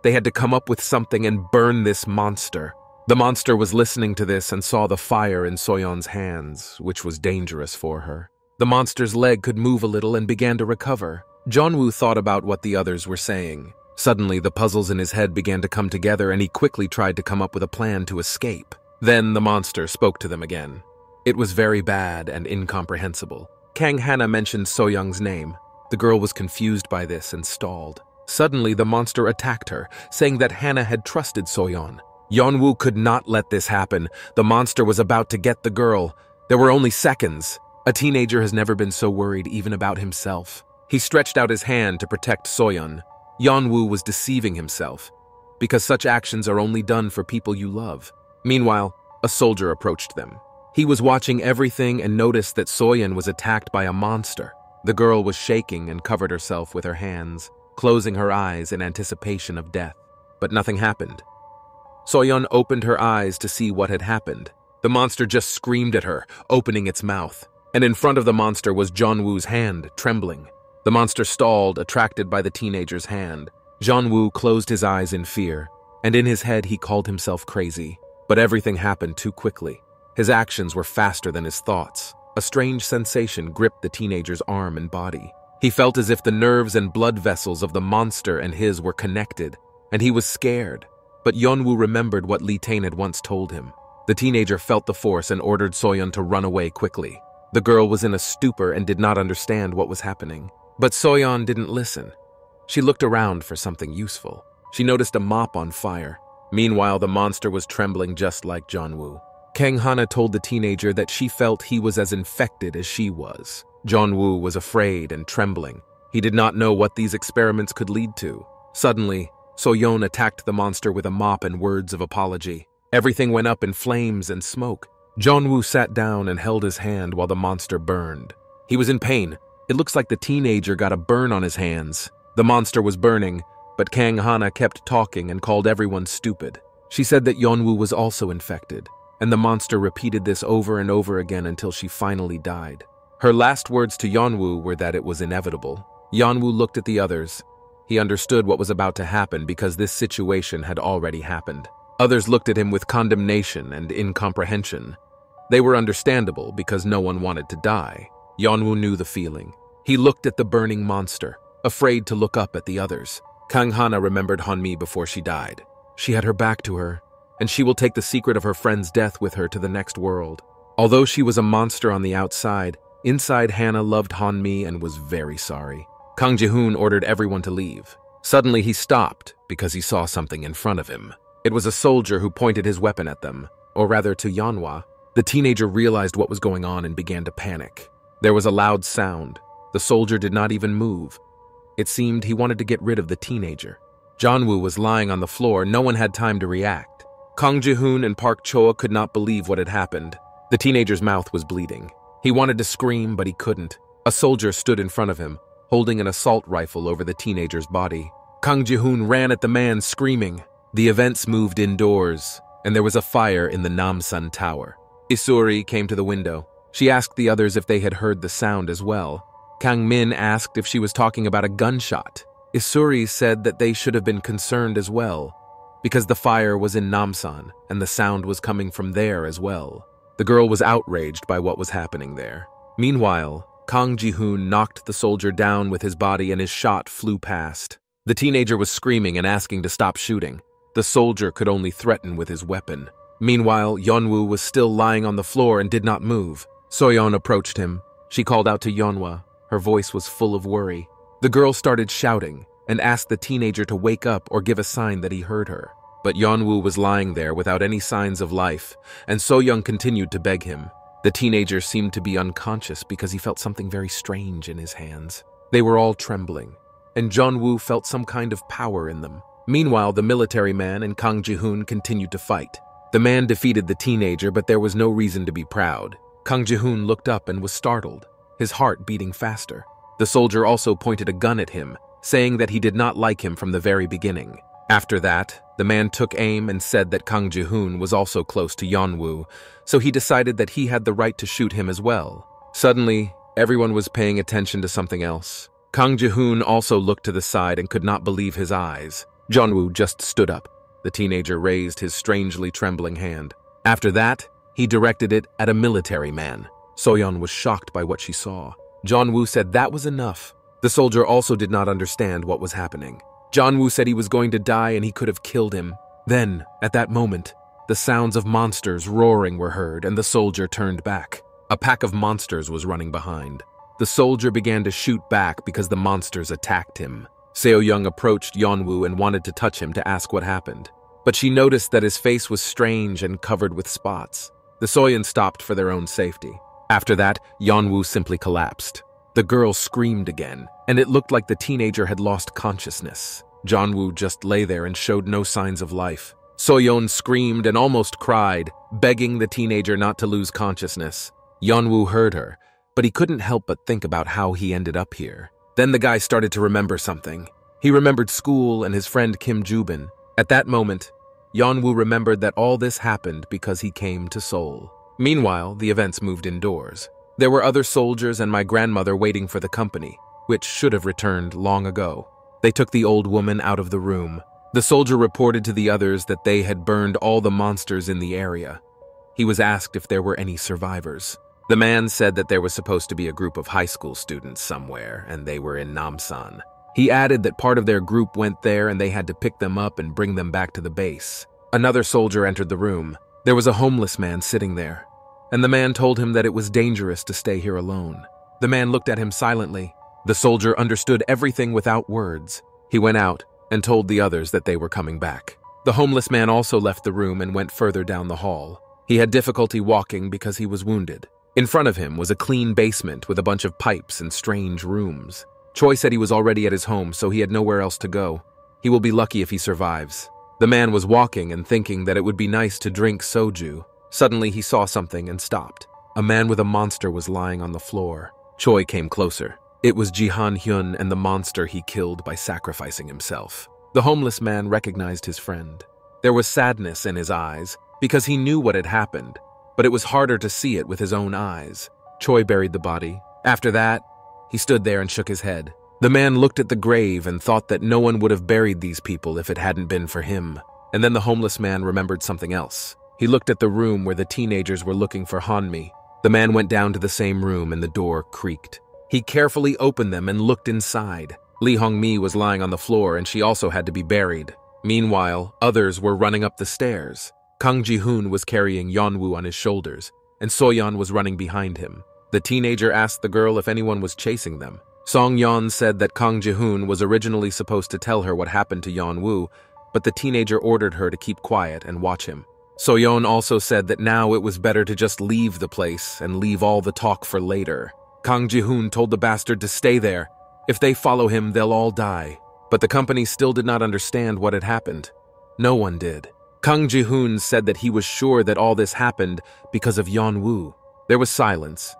They had to come up with something and burn this monster. The monster was listening to this and saw the fire in Soyon's hands, which was dangerous for her. The monster's leg could move a little and began to recover. Yeon-woo thought about what the others were saying. Suddenly, the puzzles in his head began to come together and he quickly tried to come up with a plan to escape. Then the monster spoke to them again. It was very bad and incomprehensible. Kang Hana mentioned So-young's name. The girl was confused by this and stalled. Suddenly, the monster attacked her, saying that Hana had trusted Soyon. Yeon-woo could not let this happen. The monster was about to get the girl. There were only seconds. A teenager has never been so worried even about himself. He stretched out his hand to protect Soyon. Yeon-woo was deceiving himself, because such actions are only done for people you love. Meanwhile, a soldier approached them. He was watching everything and noticed that Soyon was attacked by a monster. The girl was shaking and covered herself with her hands, closing her eyes in anticipation of death. But nothing happened. Soyon opened her eyes to see what had happened. The monster just screamed at her, opening its mouth. And in front of the monster was Yeon-woo's hand, trembling. The monster stalled, attracted by the teenager's hand. Yeon-woo closed his eyes in fear, and in his head he called himself crazy. But everything happened too quickly. His actions were faster than his thoughts. A strange sensation gripped the teenager's arm and body. He felt as if the nerves and blood vessels of the monster and his were connected, and he was scared. But Yeon-woo remembered what Lee Tae had once told him. The teenager felt the force and ordered Soyon to run away quickly. The girl was in a stupor and did not understand what was happening. But Soyon didn't listen. She looked around for something useful. She noticed a mop on fire. Meanwhile, the monster was trembling just like Yeon-woo. Kang Hana told the teenager that she felt he was as infected as she was. Yeon-woo was afraid and trembling. He did not know what these experiments could lead to. Suddenly, Soyon attacked the monster with a mop and words of apology. Everything went up in flames and smoke. Yeon-woo sat down and held his hand while the monster burned. He was in pain. It looks like the teenager got a burn on his hands. The monster was burning, but Kang Hana kept talking and called everyone stupid. She said that Yeon-woo was also infected, and the monster repeated this over and over again until she finally died. Her last words to Yeon-woo were that it was inevitable. Yeon-woo looked at the others. He understood what was about to happen because this situation had already happened. Others looked at him with condemnation and incomprehension. They were understandable because no one wanted to die. Yeon-woo knew the feeling. He looked at the burning monster, afraid to look up at the others. Kang Hana remembered Honmi before she died. She had her back to her, and she will take the secret of her friend's death with her to the next world. Although she was a monster on the outside, inside Hana loved Honmi and was very sorry. Kang Ji-hoon ordered everyone to leave. Suddenly he stopped because he saw something in front of him. It was a soldier who pointed his weapon at them, or rather to Yeonwoo. The teenager realized what was going on and began to panic. There was a loud sound. The soldier did not even move. It seemed he wanted to get rid of the teenager. Yeon-woo was lying on the floor. No one had time to react. Kang Ji-hoon and Park Choa could not believe what had happened. The teenager's mouth was bleeding. He wanted to scream, but he couldn't. A soldier stood in front of him, holding an assault rifle over the teenager's body. Kang Ji-hoon ran at the man, screaming. The events moved indoors, and there was a fire in the Namsan Tower. Isuri came to the window. She asked the others if they had heard the sound as well. Kang Min asked if she was talking about a gunshot. Isuri said that they should have been concerned as well, because the fire was in Namsan and the sound was coming from there as well. The girl was outraged by what was happening there. Meanwhile, Kang Ji-hoon knocked the soldier down with his body and his shot flew past. The teenager was screaming and asking to stop shooting. The soldier could only threaten with his weapon. Meanwhile, Yeon-woo was still lying on the floor and did not move. Soyon approached him. She called out to Yeonwoo. Her voice was full of worry. The girl started shouting and asked the teenager to wake up or give a sign that he heard her. But Yeon-woo was lying there without any signs of life, and Soyoung continued to beg him. The teenager seemed to be unconscious because he felt something very strange in his hands. They were all trembling, and Yeon-woo felt some kind of power in them. Meanwhile, the military man and Kang Ji-hoon continued to fight. The man defeated the teenager, but there was no reason to be proud. Kang Ji-hoon looked up and was startled, his heart beating faster. The soldier also pointed a gun at him, saying that he did not like him from the very beginning. After that, the man took aim and said that Kang Ji-hoon was also close to Yeon-woo, so he decided that he had the right to shoot him as well. Suddenly, everyone was paying attention to something else. Kang Ji-hoon also looked to the side and could not believe his eyes. Yeon-woo just stood up. The teenager raised his strangely trembling hand. After that, he directed it at a military man. Soyeon was shocked by what she saw. Yeon-woo said that was enough. The soldier also did not understand what was happening. Yeon-woo said he was going to die and he could have killed him. Then, at that moment, the sounds of monsters roaring were heard and the soldier turned back. A pack of monsters was running behind. The soldier began to shoot back because the monsters attacked him. Seo-young approached Yeon-woo and wanted to touch him to ask what happened. But she noticed that his face was strange and covered with spots. The Soyon stopped for their own safety. After that, Yeon-woo simply collapsed. The girl screamed again, and it looked like the teenager had lost consciousness. Yeon-woo just lay there and showed no signs of life. Soyeon screamed and almost cried, begging the teenager not to lose consciousness. Yeon-woo heard her, but he couldn't help but think about how he ended up here. Then the guy started to remember something. He remembered school and his friend Kim Ju-bin. At that moment, Yeon-woo remembered that all this happened because he came to Seoul. Meanwhile, the events moved indoors. There were other soldiers and my grandmother waiting for the company, which should have returned long ago. They took the old woman out of the room. The soldier reported to the others that they had burned all the monsters in the area. He was asked if there were any survivors. The man said that there was supposed to be a group of high school students somewhere, and they were in Namsan. He added that part of their group went there and they had to pick them up and bring them back to the base. Another soldier entered the room. There was a homeless man sitting there, and the man told him that it was dangerous to stay here alone. The man looked at him silently. The soldier understood everything without words. He went out and told the others that they were coming back. The homeless man also left the room and went further down the hall. He had difficulty walking because he was wounded. In front of him was a clean basement with a bunch of pipes and strange rooms. Choi said he was already at his home, so he had nowhere else to go. He will be lucky if he survives. The man was walking and thinking that it would be nice to drink soju. Suddenly he saw something and stopped. A man with a monster was lying on the floor. Choi came closer. It was Ji-han-hyun and the monster he killed by sacrificing himself. The homeless man recognized his friend. There was sadness in his eyes because he knew what had happened, but it was harder to see it with his own eyes. Choi buried the body. After that, he stood there and shook his head. The man looked at the grave and thought that no one would have buried these people if it hadn't been for him. And then the homeless man remembered something else. He looked at the room where the teenagers were looking for Hanmi. The man went down to the same room and the door creaked. He carefully opened them and looked inside. Lee Hong-mi was lying on the floor and she also had to be buried. Meanwhile, others were running up the stairs. Kang Ji-hoon was carrying Yeon-woo on his shoulders, and Soyeon was running behind him. The teenager asked the girl if anyone was chasing them. Song-yeon said that Kang Ji-hoon was originally supposed to tell her what happened to Yeon-woo, but the teenager ordered her to keep quiet and watch him. Soyeon also said that now it was better to just leave the place and leave all the talk for later. Kang Ji-hoon told the bastard to stay there. If they follow him, they'll all die. But the company still did not understand what had happened. No one did. Kang Ji-hoon said that he was sure that all this happened because of Yeon-woo. There was silence.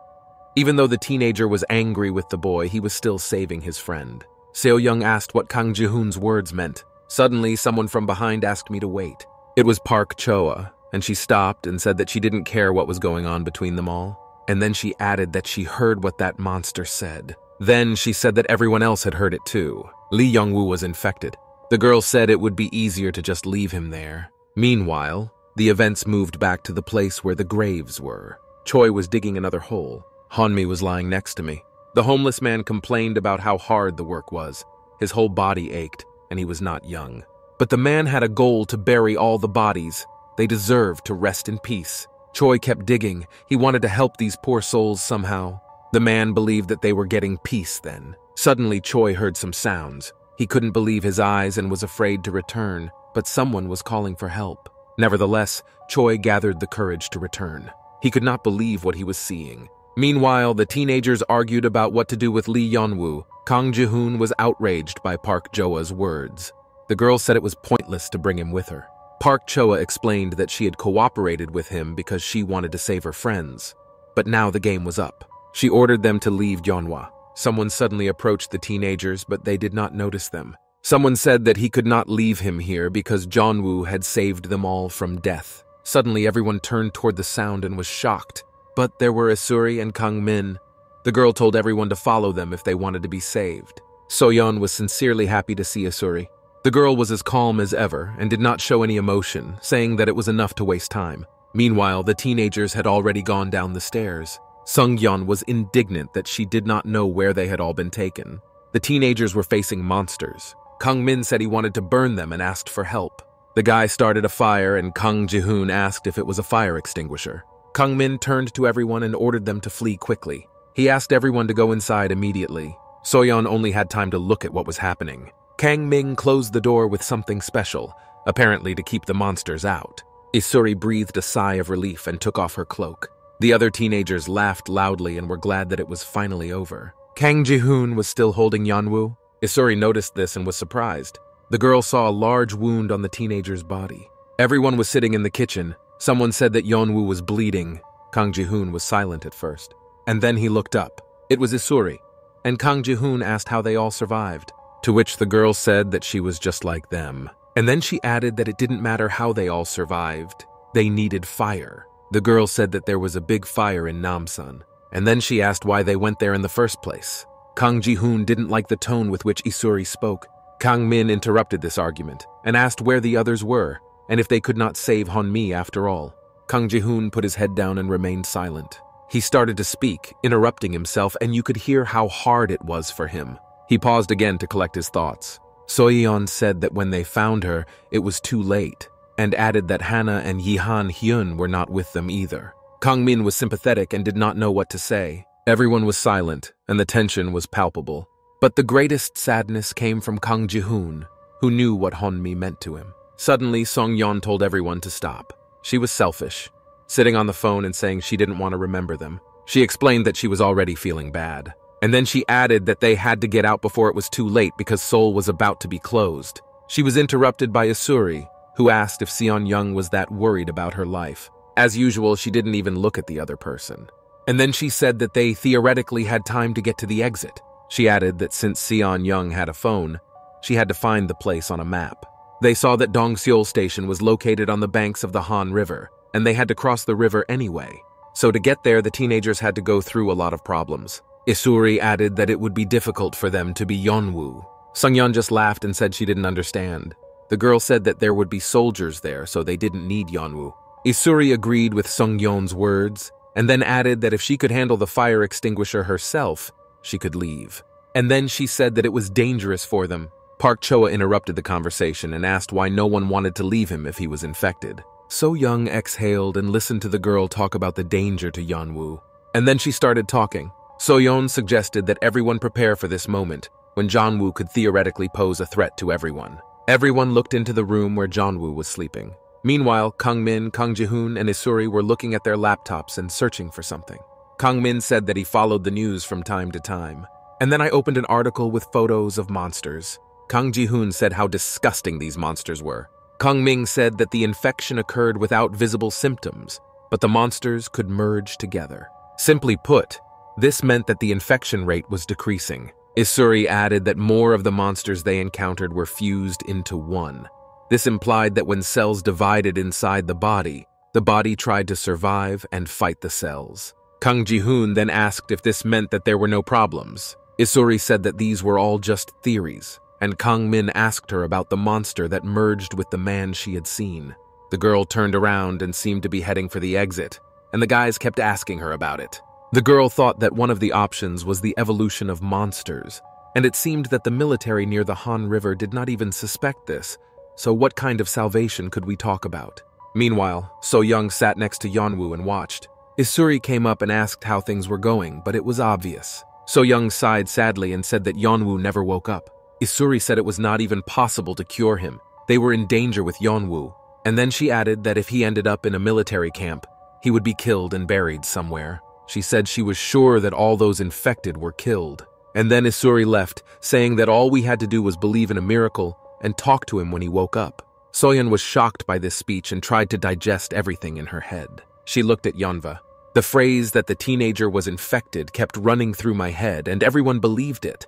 Even though the teenager was angry with the boy, he was still saving his friend. Seo-young asked what Kang Ji-hoon's words meant. Suddenly, someone from behind asked me to wait. It was Park Choa, and she stopped and said that she didn't care what was going on between them all. And then she added that she heard what that monster said. Then she said that everyone else had heard it too. Lee Young-woo was infected. The girl said it would be easier to just leave him there. Meanwhile, The events moved back to the place where the graves were. Choi was digging another hole. Hanmi was lying next to me. The homeless man complained about how hard the work was. His whole body ached, and he was not young. But the man had a goal to bury all the bodies. They deserved to rest in peace. Choi kept digging. He wanted to help these poor souls somehow. The man believed that they were getting peace then. Suddenly, Choi heard some sounds. He couldn't believe his eyes and was afraid to return, but someone was calling for help. Nevertheless, Choi gathered the courage to return. He could not believe what he was seeing. Meanwhile, the teenagers argued about what to do with Lee Yeon-woo. Kang Ji-hoon was outraged by Park Joa's words. The girl said it was pointless to bring him with her. Park Choa explained that she had cooperated with him because she wanted to save her friends. But now the game was up. She ordered them to leave Yeonwoo. Someone suddenly approached the teenagers, but they did not notice them. Someone said that he could not leave him here because Yeon-woo had saved them all from death. Suddenly everyone turned toward the sound and was shocked. But there were Isuri and Kang-min. The girl told everyone to follow them if they wanted to be saved. Soyon was sincerely happy to see Isuri. The girl was as calm as ever and did not show any emotion, saying that it was enough to waste time. Meanwhile, the teenagers had already gone down the stairs. Sung-yeon was indignant that she did not know where they had all been taken. The teenagers were facing monsters. Kang-min said he wanted to burn them and asked for help. The guy started a fire and Kang Ji-hoon asked if it was a fire extinguisher. Kang-min turned to everyone and ordered them to flee quickly. He asked everyone to go inside immediately. Soyon only had time to look at what was happening. Kang-min closed the door with something special, apparently to keep the monsters out. Isuri breathed a sigh of relief and took off her cloak. The other teenagers laughed loudly and were glad that it was finally over. Kang Ji-hoon was still holding Yeon-woo. Isuri noticed this and was surprised. The girl saw a large wound on the teenager's body. Everyone was sitting in the kitchen. Someone said that Yeon-woo was bleeding. Kang Ji-hoon was silent at first. And then he looked up. It was Isuri. And Kang Ji-hoon asked how they all survived, to which the girl said that she was just like them. And then she added that it didn't matter how they all survived. They needed fire. The girl said that there was a big fire in Namsan. And then she asked why they went there in the first place. Kang Ji-hoon didn't like the tone with which Isuri spoke. Kang-min interrupted this argument and asked where the others were and if they could not save Hanmi after all. Kang Ji-hoon put his head down and remained silent. He started to speak, interrupting himself, and you could hear how hard it was for him. He paused again to collect his thoughts. Soyeon said that when they found her, it was too late, and added that Hana and Yihan Hyun were not with them either. Kang-min was sympathetic and did not know what to say. Everyone was silent, and the tension was palpable. But the greatest sadness came from Kang Ji-hoon, who knew what Hanmi meant to him. Suddenly, Song-yeon told everyone to stop. She was selfish, sitting on the phone and saying she didn't want to remember them. She explained that she was already feeling bad. And then she added that they had to get out before it was too late because Seoul was about to be closed. She was interrupted by Isuri, who asked if Seon-young was that worried about her life. As usual, she didn't even look at the other person. And then she said that they theoretically had time to get to the exit. She added that since Seon-young had a phone, she had to find the place on a map. They saw that Dongseol Station was located on the banks of the Han River, and they had to cross the river anyway. So to get there, the teenagers had to go through a lot of problems. Isuri added that it would be difficult for them to be Yeon-woo. Sung-yeon just laughed and said she didn't understand. The girl said that there would be soldiers there, so they didn't need Yeon-woo. Isuri agreed with Sung-yeon's words, and then added that if she could handle the fire extinguisher herself, she could leave. And then she said that it was dangerous for them. Park Choa interrupted the conversation and asked why no one wanted to leave him if he was infected. So-young exhaled and listened to the girl talk about the danger to Yeon-woo. And then she started talking. So-yeon suggested that everyone prepare for this moment, when Yeon-woo could theoretically pose a threat to everyone. Everyone looked into the room where Yeon-woo was sleeping. Meanwhile, Kang-min, Kang Ji-hoon, and Isuri were looking at their laptops and searching for something. Kang-min said that he followed the news from time to time. And then I opened an article with photos of monsters. Kang Ji-hoon said how disgusting these monsters were. Kang-min said that the infection occurred without visible symptoms, but the monsters could merge together. Simply put, this meant that the infection rate was decreasing. Isuri added that more of the monsters they encountered were fused into one. This implied that when cells divided inside the body tried to survive and fight the cells. Kang Ji-hoon then asked if this meant that there were no problems. Isuri said that these were all just theories, and Kang-min asked her about the monster that merged with the man she had seen. The girl turned around and seemed to be heading for the exit, and the guys kept asking her about it. The girl thought that one of the options was the evolution of monsters, and it seemed that the military near the Han River did not even suspect this, so what kind of salvation could we talk about? Meanwhile, So-young sat next to Yeon-woo and watched. Isuri came up and asked how things were going, but it was obvious. So-young sighed sadly and said that Yeon-woo never woke up. Isuri said it was not even possible to cure him. They were in danger with Yeon-woo. And then she added that if he ended up in a military camp, he would be killed and buried somewhere. She said she was sure that all those infected were killed. And then Isuri left, saying that all we had to do was believe in a miracle and talk to him when he woke up. Soyon was shocked by this speech and tried to digest everything in her head. She looked at Yeonwoo. The phrase that the teenager was infected kept running through my head, and everyone believed it.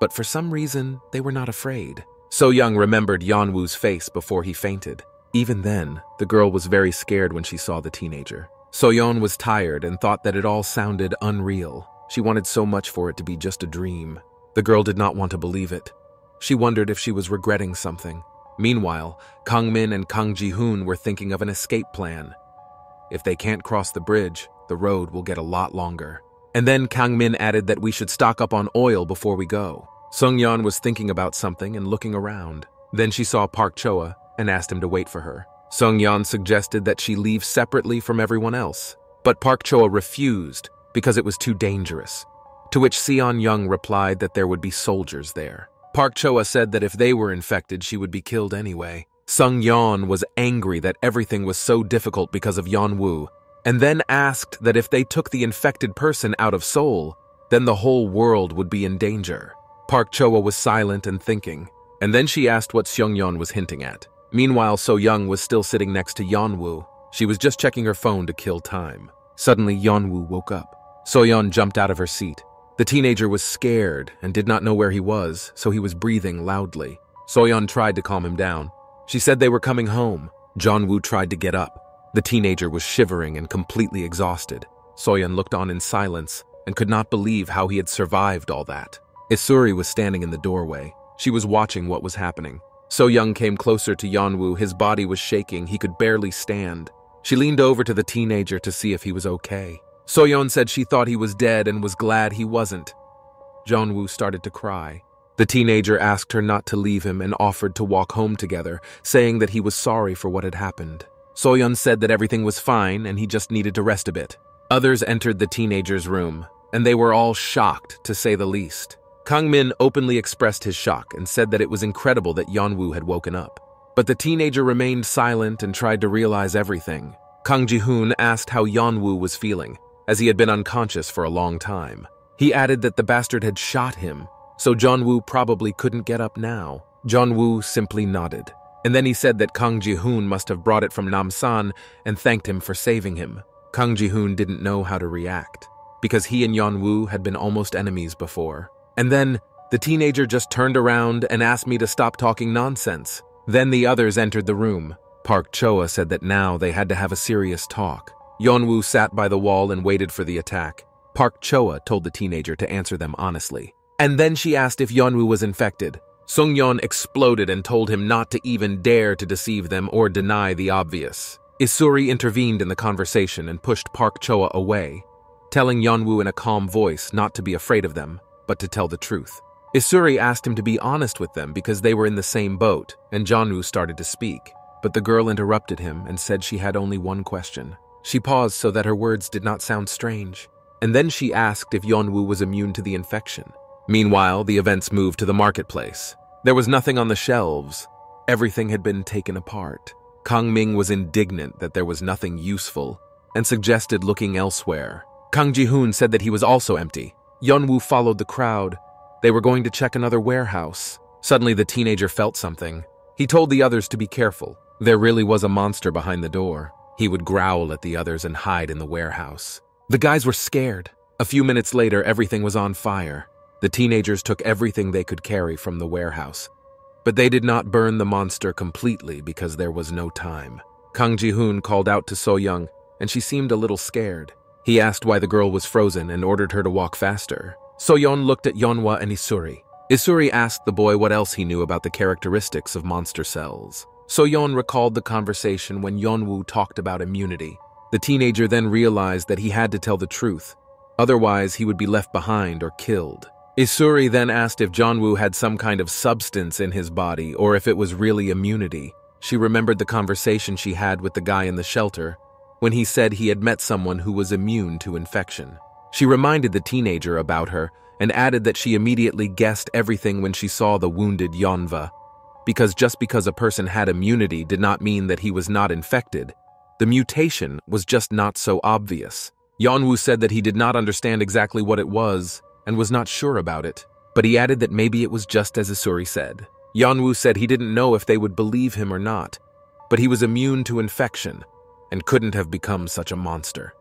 But for some reason, they were not afraid. So-young remembered Yeonwoo's face before he fainted. Even then, the girl was very scared when she saw the teenager. So-yeon was tired and thought that it all sounded unreal. She wanted so much for it to be just a dream. The girl did not want to believe it. She wondered if she was regretting something. Meanwhile, Kang-min and Kang Ji-hoon were thinking of an escape plan. If they can't cross the bridge, the road will get a lot longer. And then Kang-min added that we should stock up on oil before we go. Sung-yeon was thinking about something and looking around. Then she saw Park Choa and asked him to wait for her. Sung-yeon suggested that she leave separately from everyone else, but Park Choa refused because it was too dangerous, to which Seon-young replied that there would be soldiers there. Park Choa said that if they were infected, she would be killed anyway. Sung-yeon was angry that everything was so difficult because of Yeon-woo, and then asked that if they took the infected person out of Seoul, then the whole world would be in danger. Park Choa was silent and thinking, and then she asked what Seung-yeon was hinting at. Meanwhile, So-young was still sitting next to Yeon-woo. She was just checking her phone to kill time. Suddenly, Yeon-woo woke up. So-yeon jumped out of her seat. The teenager was scared and did not know where he was, so he was breathing loudly. So-yeon tried to calm him down. She said they were coming home. Yeon-woo tried to get up. The teenager was shivering and completely exhausted. So-yeon looked on in silence and could not believe how he had survived all that. Isuri was standing in the doorway. She was watching what was happening. So-young came closer to Yeon-woo. His body was shaking. He could barely stand. She leaned over to the teenager to see if he was okay. So-yeon said she thought he was dead and was glad he wasn't. Yeon-woo started to cry. The teenager asked her not to leave him and offered to walk home together, saying that he was sorry for what had happened. So-yeon said that everything was fine and he just needed to rest a bit. Others entered the teenager's room, and they were all shocked, to say the least. Kang-min openly expressed his shock and said that it was incredible that Yeon-woo had woken up. But the teenager remained silent and tried to realize everything. Kang Ji-hoon asked how Yeon-woo was feeling, as he had been unconscious for a long time. He added that the bastard had shot him, so Yeon-woo probably couldn't get up now. Yeon-woo simply nodded. And then he said that Kang Ji-hoon must have brought it from Namsan and thanked him for saving him. Kang Ji-hoon didn't know how to react, because he and Yeon-woo had been almost enemies before. And then, the teenager just turned around and asked me to stop talking nonsense. Then the others entered the room. Park Choa said that now they had to have a serious talk. Yeon-woo sat by the wall and waited for the attack. Park Choa told the teenager to answer them honestly. And then she asked if Yeon-woo was infected. Sung-yeon exploded and told him not to even dare to deceive them or deny the obvious. Isuri intervened in the conversation and pushed Park Choa away, telling Yeon-woo in a calm voice not to be afraid of them, but to tell the truth. Isuri asked him to be honest with them because they were in the same boat, and Yeon-woo started to speak. But the girl interrupted him and said she had only one question. She paused so that her words did not sound strange. And then she asked if Yeon-woo was immune to the infection. Meanwhile, the events moved to the marketplace. There was nothing on the shelves. Everything had been taken apart. Kang-min was indignant that there was nothing useful and suggested looking elsewhere. Kang Ji-hoon said that he was also empty. Yeon-woo followed the crowd. They were going to check another warehouse. Suddenly, the teenager felt something. He told the others to be careful. There really was a monster behind the door. He would growl at the others and hide in the warehouse. The guys were scared. A few minutes later, everything was on fire. The teenagers took everything they could carry from the warehouse. But they did not burn the monster completely because there was no time. Kang Ji-hoon called out to So-young, and she seemed a little scared. He asked why the girl was frozen and ordered her to walk faster. So-yeon looked at Yeonwoo and Isuri. Isuri asked the boy what else he knew about the characteristics of monster cells. Soyon recalled the conversation when Yeonwoo talked about immunity. The teenager then realized that he had to tell the truth, otherwise he would be left behind or killed. Isuri then asked if Yeonwoo had some kind of substance in his body or if it was really immunity. She remembered the conversation she had with the guy in the shelter when he said he had met someone who was immune to infection. She reminded the teenager about her and added that she immediately guessed everything when she saw the wounded Yeonwoo, because just because a person had immunity did not mean that he was not infected. The mutation was just not so obvious. Yeonwoo said that he did not understand exactly what it was and was not sure about it, but he added that maybe it was just as Isuri said. Yeonwoo said he didn't know if they would believe him or not, but he was immune to infection and couldn't have become such a monster.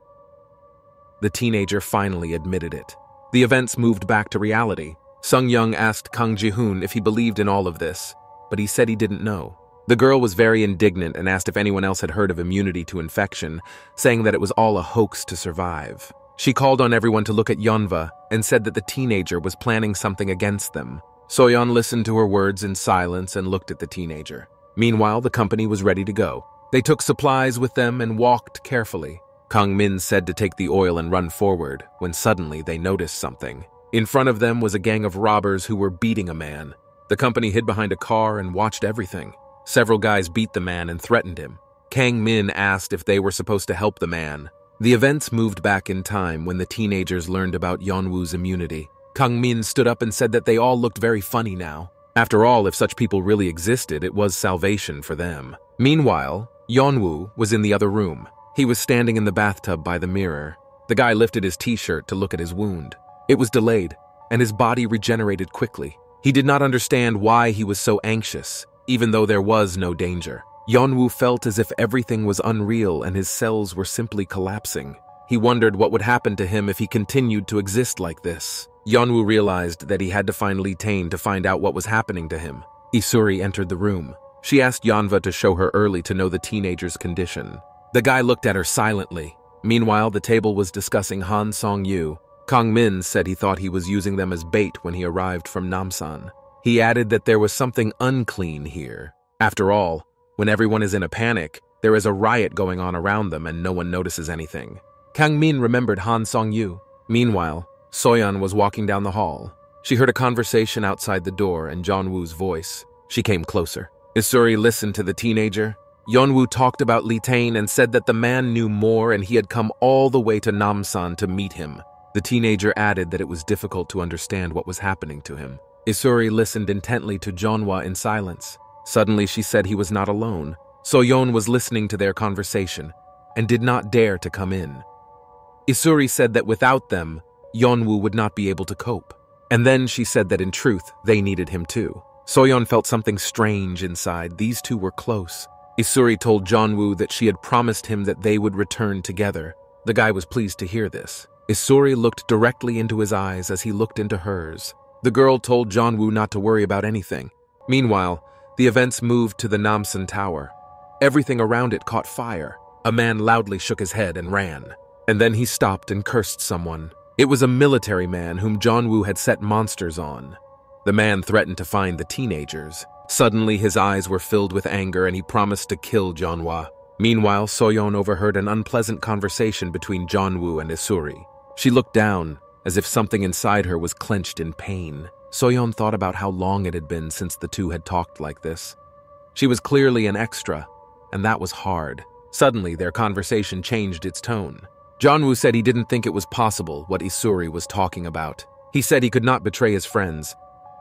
The teenager finally admitted it. The events moved back to reality. Sung-young asked Kang Ji-hoon if he believed in all of this, but he said he didn't know. The girl was very indignant and asked if anyone else had heard of immunity to infection, saying that it was all a hoax to survive. She called on everyone to look at Yeonwoo and said that the teenager was planning something against them. Soyon listened to her words in silence and looked at the teenager. Meanwhile, the company was ready to go. They took supplies with them and walked carefully. Kang Min said to take the oil and run forward, when suddenly they noticed something. In front of them was a gang of robbers who were beating a man. The company hid behind a car and watched everything. Several guys beat the man and threatened him. Kang Min asked if they were supposed to help the man. The events moved back in time when the teenagers learned about Yeonwoo's immunity. Kang Min stood up and said that they all looked very funny now. After all, if such people really existed, it was salvation for them. Meanwhile, Yeonwoo was in the other room. He was standing in the bathtub by the mirror. The guy lifted his t-shirt to look at his wound. It was delayed, and his body regenerated quickly. He did not understand why he was so anxious, even though there was no danger. Yeonwoo felt as if everything was unreal and his cells were simply collapsing. He wondered what would happen to him if he continued to exist like this. Yeonwoo realized that he had to find Lee-tae to find out what was happening to him. Isuri entered the room. She asked Yeonwoo to show her early to know the teenager's condition. The guy looked at her silently. Meanwhile, the table was discussing Han Song-yu. Kang Min said he thought he was using them as bait when he arrived from Namsan. He added that there was something unclean here. After all, when everyone is in a panic, there is a riot going on around them and no one notices anything. Kang Min remembered Han Song-yu. Meanwhile, Soyon was walking down the hall. She heard a conversation outside the door and Yeonwoo's voice. She came closer. Isuri listened to the teenager. Yeonwoo talked about Lee-tae and said that the man knew more and he had come all the way to Namsan to meet him. The teenager added that it was difficult to understand what was happening to him. Isuri listened intently to Yeonwoo in silence. Suddenly she said he was not alone. Soyon was listening to their conversation and did not dare to come in. Isuri said that without them, Yeonwoo would not be able to cope. And then she said that in truth, they needed him too. Soyon felt something strange inside. These two were close. Isuri told Yeonwoo that she had promised him that they would return together. The guy was pleased to hear this. Isuri looked directly into his eyes as he looked into hers. The girl told Yeonwoo not to worry about anything. Meanwhile, the events moved to the Namsan Tower. Everything around it caught fire. A man loudly shook his head and ran. And then he stopped and cursed someone. It was a military man whom Yeonwoo had set monsters on. The man threatened to find the teenagers. Suddenly, his eyes were filled with anger and he promised to kill Yeonwoo. Meanwhile, Soyon overheard an unpleasant conversation between Yeonwoo and Isuri. She looked down, as if something inside her was clenched in pain. Soyon thought about how long it had been since the two had talked like this. She was clearly an extra, and that was hard. Suddenly, their conversation changed its tone. Yeonwoo said he didn't think it was possible what Isuri was talking about. He said he could not betray his friends.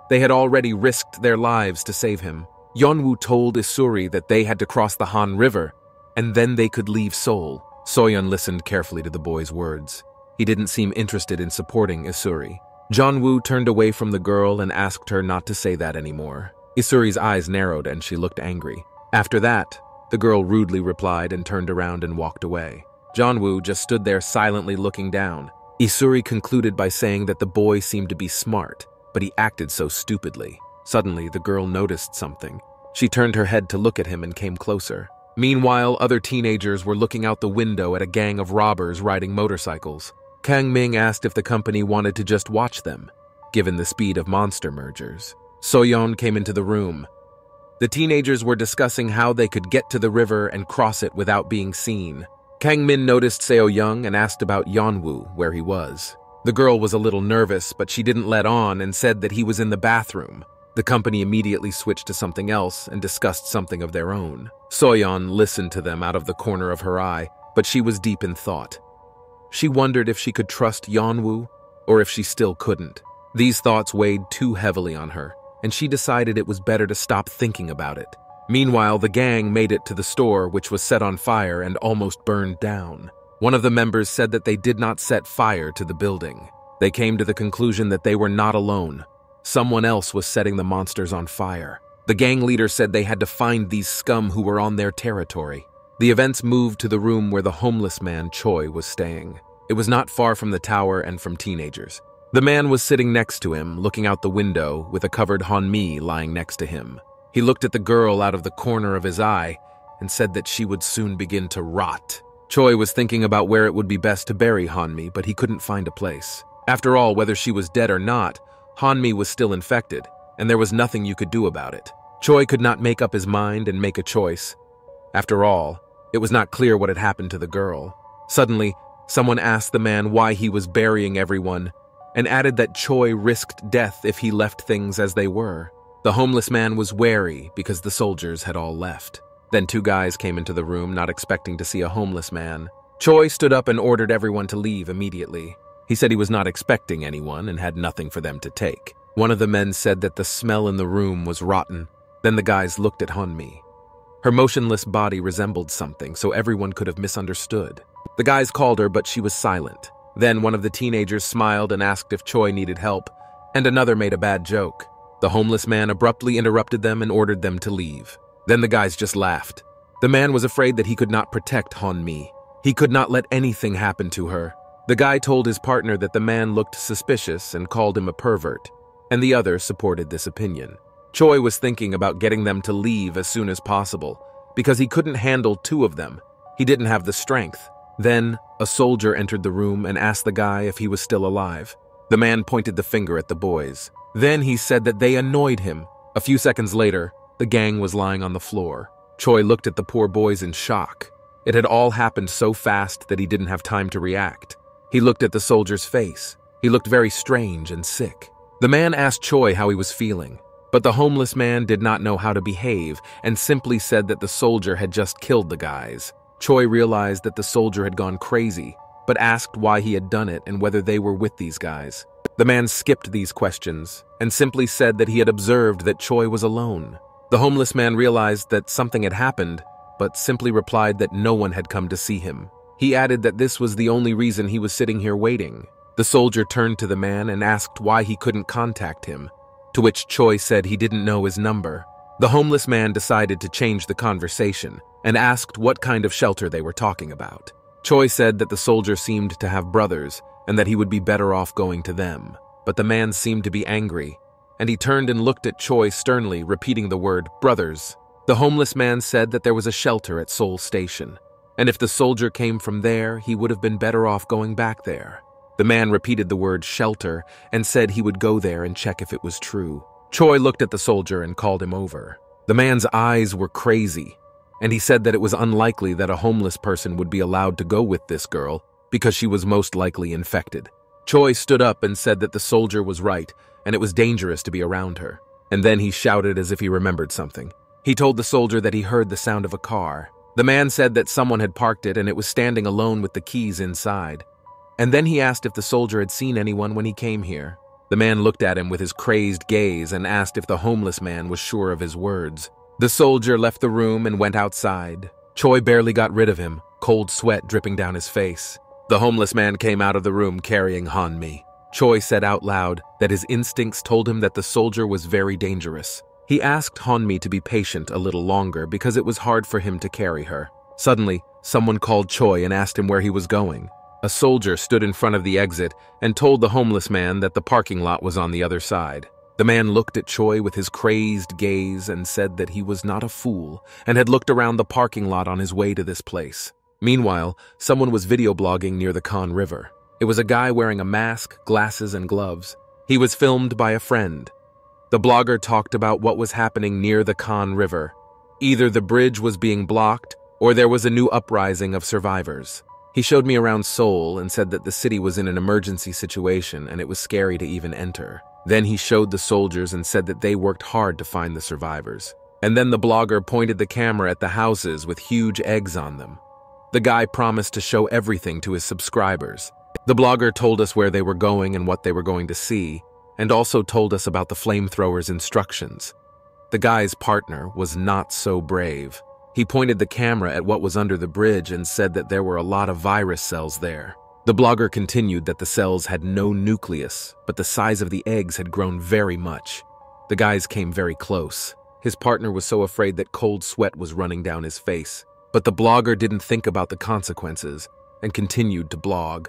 They had already risked their lives to save him. Yeonwoo told Isuri that they had to cross the Han River, and then they could leave Seoul. Soyon listened carefully to the boy's words. He didn't seem interested in supporting Isuri. Yeonwoo turned away from the girl and asked her not to say that anymore. Isuri's eyes narrowed and she looked angry. After that, the girl rudely replied and turned around and walked away. Yeonwoo just stood there silently looking down. Isuri concluded by saying that the boy seemed to be smart, but he acted so stupidly. Suddenly, the girl noticed something. She turned her head to look at him and came closer. Meanwhile, other teenagers were looking out the window at a gang of robbers riding motorcycles. Kang Ming asked if the company wanted to just watch them, given the speed of monster mergers. Soyon came into the room. The teenagers were discussing how they could get to the river and cross it without being seen. Kang-min noticed Seo-young and asked about Yeon-woo, where he was. The girl was a little nervous, but she didn't let on and said that he was in the bathroom. The company immediately switched to something else and discussed something of their own. Soyon listened to them out of the corner of her eye, but she was deep in thought. She wondered if she could trust Yeon-woo, or if she still couldn't. These thoughts weighed too heavily on her, and she decided it was better to stop thinking about it. Meanwhile, the gang made it to the store, which was set on fire and almost burned down. One of the members said that they did not set fire to the building. They came to the conclusion that they were not alone. Someone else was setting the monsters on fire. The gang leader said they had to find these scum who were on their territory. The events moved to the room where the homeless man Choi was staying. It was not far from the tower and from teenagers. The man was sitting next to him, looking out the window, with a covered Hanmi lying next to him. He looked at the girl out of the corner of his eye and said that she would soon begin to rot. Choi was thinking about where it would be best to bury Hanmi, but he couldn't find a place. After all, whether she was dead or not, Hanmi was still infected, and there was nothing you could do about it. Choi could not make up his mind and make a choice. After all, it was not clear what had happened to the girl. Suddenly, someone asked the man why he was burying everyone, and added that Choi risked death if he left things as they were. The homeless man was wary because the soldiers had all left. Then two guys came into the room, not expecting to see a homeless man. Choi stood up and ordered everyone to leave immediately. He said he was not expecting anyone and had nothing for them to take. One of the men said that the smell in the room was rotten. Then the guys looked at Hanmi. Her motionless body resembled something, so everyone could have misunderstood. The guys called her, but she was silent. Then one of the teenagers smiled and asked if Choi needed help, and another made a bad joke. The homeless man abruptly interrupted them and ordered them to leave. Then the guys just laughed. The man was afraid that he could not protect Hanmi. He could not let anything happen to her. The guy told his partner that the man looked suspicious and called him a pervert, and the other supported this opinion. Choi was thinking about getting them to leave as soon as possible, because he couldn't handle two of them. He didn't have the strength. Then, a soldier entered the room and asked the guy if he was still alive. The man pointed the finger at the boys. Then he said that they annoyed him. A few seconds later, the gang was lying on the floor. Choi looked at the poor boys in shock. It had all happened so fast that he didn't have time to react. He looked at the soldier's face. He looked very strange and sick. The man asked Choi how he was feeling, but the homeless man did not know how to behave and simply said that the soldier had just killed the guys. Choi realized that the soldier had gone crazy, but asked why he had done it and whether they were with these guys. The man skipped these questions and simply said that he had observed that Choi was alone. The homeless man realized that something had happened, but simply replied that no one had come to see him. He added that this was the only reason he was sitting here waiting. The soldier turned to the man and asked why he couldn't contact him, to which Choi said he didn't know his number. The homeless man decided to change the conversation and asked what kind of shelter they were talking about. Choi said that the soldier seemed to have brothers and that he would be better off going to them. But the man seemed to be angry, and he turned and looked at Choi sternly, repeating the word brothers. The homeless man said that there was a shelter at Seoul Station, and if the soldier came from there, he would have been better off going back there. The man repeated the word shelter and said he would go there and check if it was true. Choi looked at the soldier and called him over. The man's eyes were crazy, and he said that it was unlikely that a homeless person would be allowed to go with this girl because she was most likely infected. Choi stood up and said that the soldier was right, and it was dangerous to be around her. And then he shouted as if he remembered something. He told the soldier that he heard the sound of a car. The man said that someone had parked it and it was standing alone with the keys inside. And then he asked if the soldier had seen anyone when he came here. The man looked at him with his crazed gaze and asked if the homeless man was sure of his words. The soldier left the room and went outside. Choi barely got rid of him, cold sweat dripping down his face. The homeless man came out of the room carrying Hanmi. Choi said out loud that his instincts told him that the soldier was very dangerous. He asked Hanmi to be patient a little longer because it was hard for him to carry her. Suddenly, someone called Choi and asked him where he was going. A soldier stood in front of the exit and told the homeless man that the parking lot was on the other side. The man looked at Choi with his crazed gaze and said that he was not a fool and had looked around the parking lot on his way to this place. Meanwhile, someone was video blogging near the Kan River. It was a guy wearing a mask, glasses, and gloves. He was filmed by a friend. The blogger talked about what was happening near the Han River. Either the bridge was being blocked, or there was a new uprising of survivors. He showed me around Seoul and said that the city was in an emergency situation and it was scary to even enter. Then he showed the soldiers and said that they worked hard to find the survivors. And then the blogger pointed the camera at the houses with huge eggs on them. The guy promised to show everything to his subscribers. The blogger told us where they were going and what they were going to see, and also told us about the flamethrower's instructions. The guy's partner was not so brave. He pointed the camera at what was under the bridge and said that there were a lot of virus cells there. The blogger continued that the cells had no nucleus, but the size of the eggs had grown very much. The guys came very close. His partner was so afraid that cold sweat was running down his face. But the blogger didn't think about the consequences and continued to blog.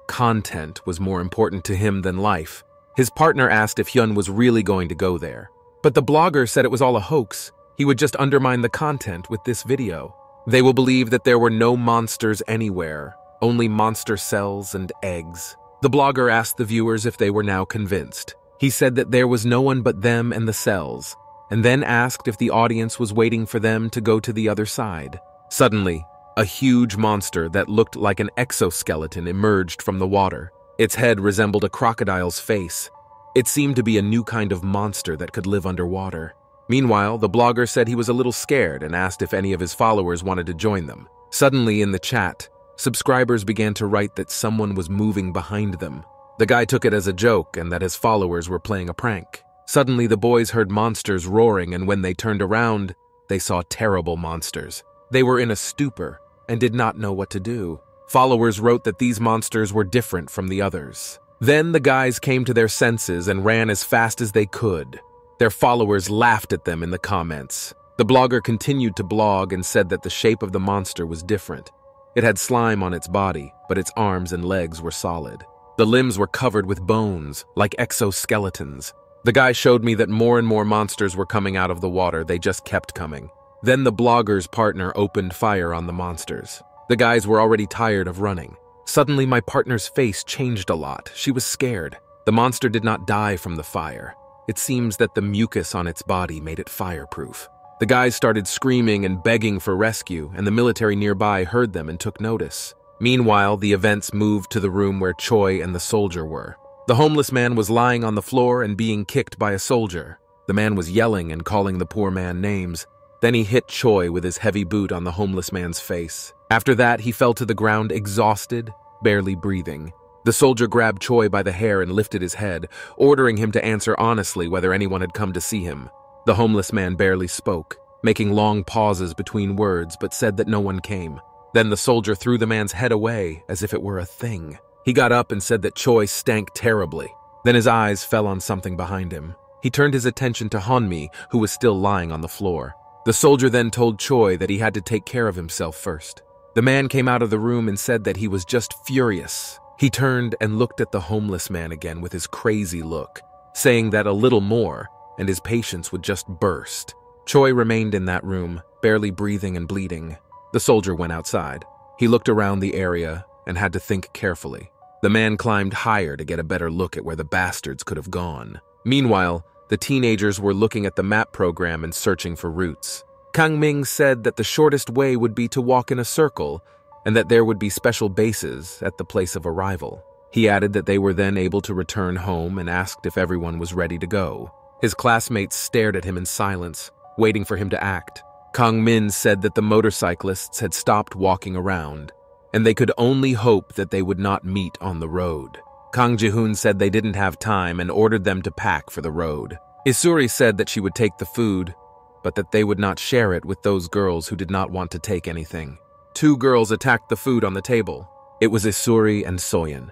Content was more important to him than life. His partner asked if Hyun was really going to go there. But the blogger said it was all a hoax. He would just undermine the content with this video. They will believe that there were no monsters anywhere, only monster cells and eggs. The blogger asked the viewers if they were now convinced. He said that there was no one but them and the cells, and then asked if the audience was waiting for them to go to the other side. Suddenly, a huge monster that looked like an exoskeleton emerged from the water. Its head resembled a crocodile's face. It seemed to be a new kind of monster that could live underwater. Meanwhile, the blogger said he was a little scared and asked if any of his followers wanted to join them. Suddenly, in the chat, subscribers began to write that someone was moving behind them. The guy took it as a joke and that his followers were playing a prank. Suddenly, the boys heard monsters roaring, and when they turned around, they saw terrible monsters. They were in a stupor and did not know what to do. Followers wrote that these monsters were different from the others. Then the guys came to their senses and ran as fast as they could. Their followers laughed at them in the comments. The blogger continued to blog and said that the shape of the monster was different. It had slime on its body, but its arms and legs were solid. The limbs were covered with bones, like exoskeletons. The guy showed me that more and more monsters were coming out of the water. They just kept coming. Then the blogger's partner opened fire on the monsters. The guys were already tired of running. Suddenly, my partner's face changed a lot. She was scared. The monster did not die from the fire. It seems that the mucus on its body made it fireproof. The guys started screaming and begging for rescue, and the military nearby heard them and took notice. Meanwhile, the events moved to the room where Choi and the soldier were. The homeless man was lying on the floor and being kicked by a soldier. The man was yelling and calling the poor man names. Then he hit Choi with his heavy boot on the homeless man's face. After that, he fell to the ground exhausted, barely breathing. The soldier grabbed Choi by the hair and lifted his head, ordering him to answer honestly whether anyone had come to see him. The homeless man barely spoke, making long pauses between words, but said that no one came. Then the soldier threw the man's head away as if it were a thing. He got up and said that Choi stank terribly. Then his eyes fell on something behind him. He turned his attention to Hanmi, who was still lying on the floor. The soldier then told Choi that he had to take care of himself first. The man came out of the room and said that he was just furious. He turned and looked at the homeless man again with his crazy look, saying that a little more, and his patience would just burst. Choi remained in that room, barely breathing and bleeding. The soldier went outside. He looked around the area and had to think carefully. The man climbed higher to get a better look at where the bastards could have gone. Meanwhile, the teenagers were looking at the map program and searching for routes. Kang Ming said that the shortest way would be to walk in a circle and that there would be special bases at the place of arrival. He added that they were then able to return home and asked if everyone was ready to go. His classmates stared at him in silence, waiting for him to act. Kang Min said that the motorcyclists had stopped walking around, and they could only hope that they would not meet on the road. Kang Ji-hoon said they didn't have time and ordered them to pack for the road. Isuri said that she would take the food, but that they would not share it with those girls who did not want to take anything. 2 girls attacked the food on the table. It was Isuri and Soyon.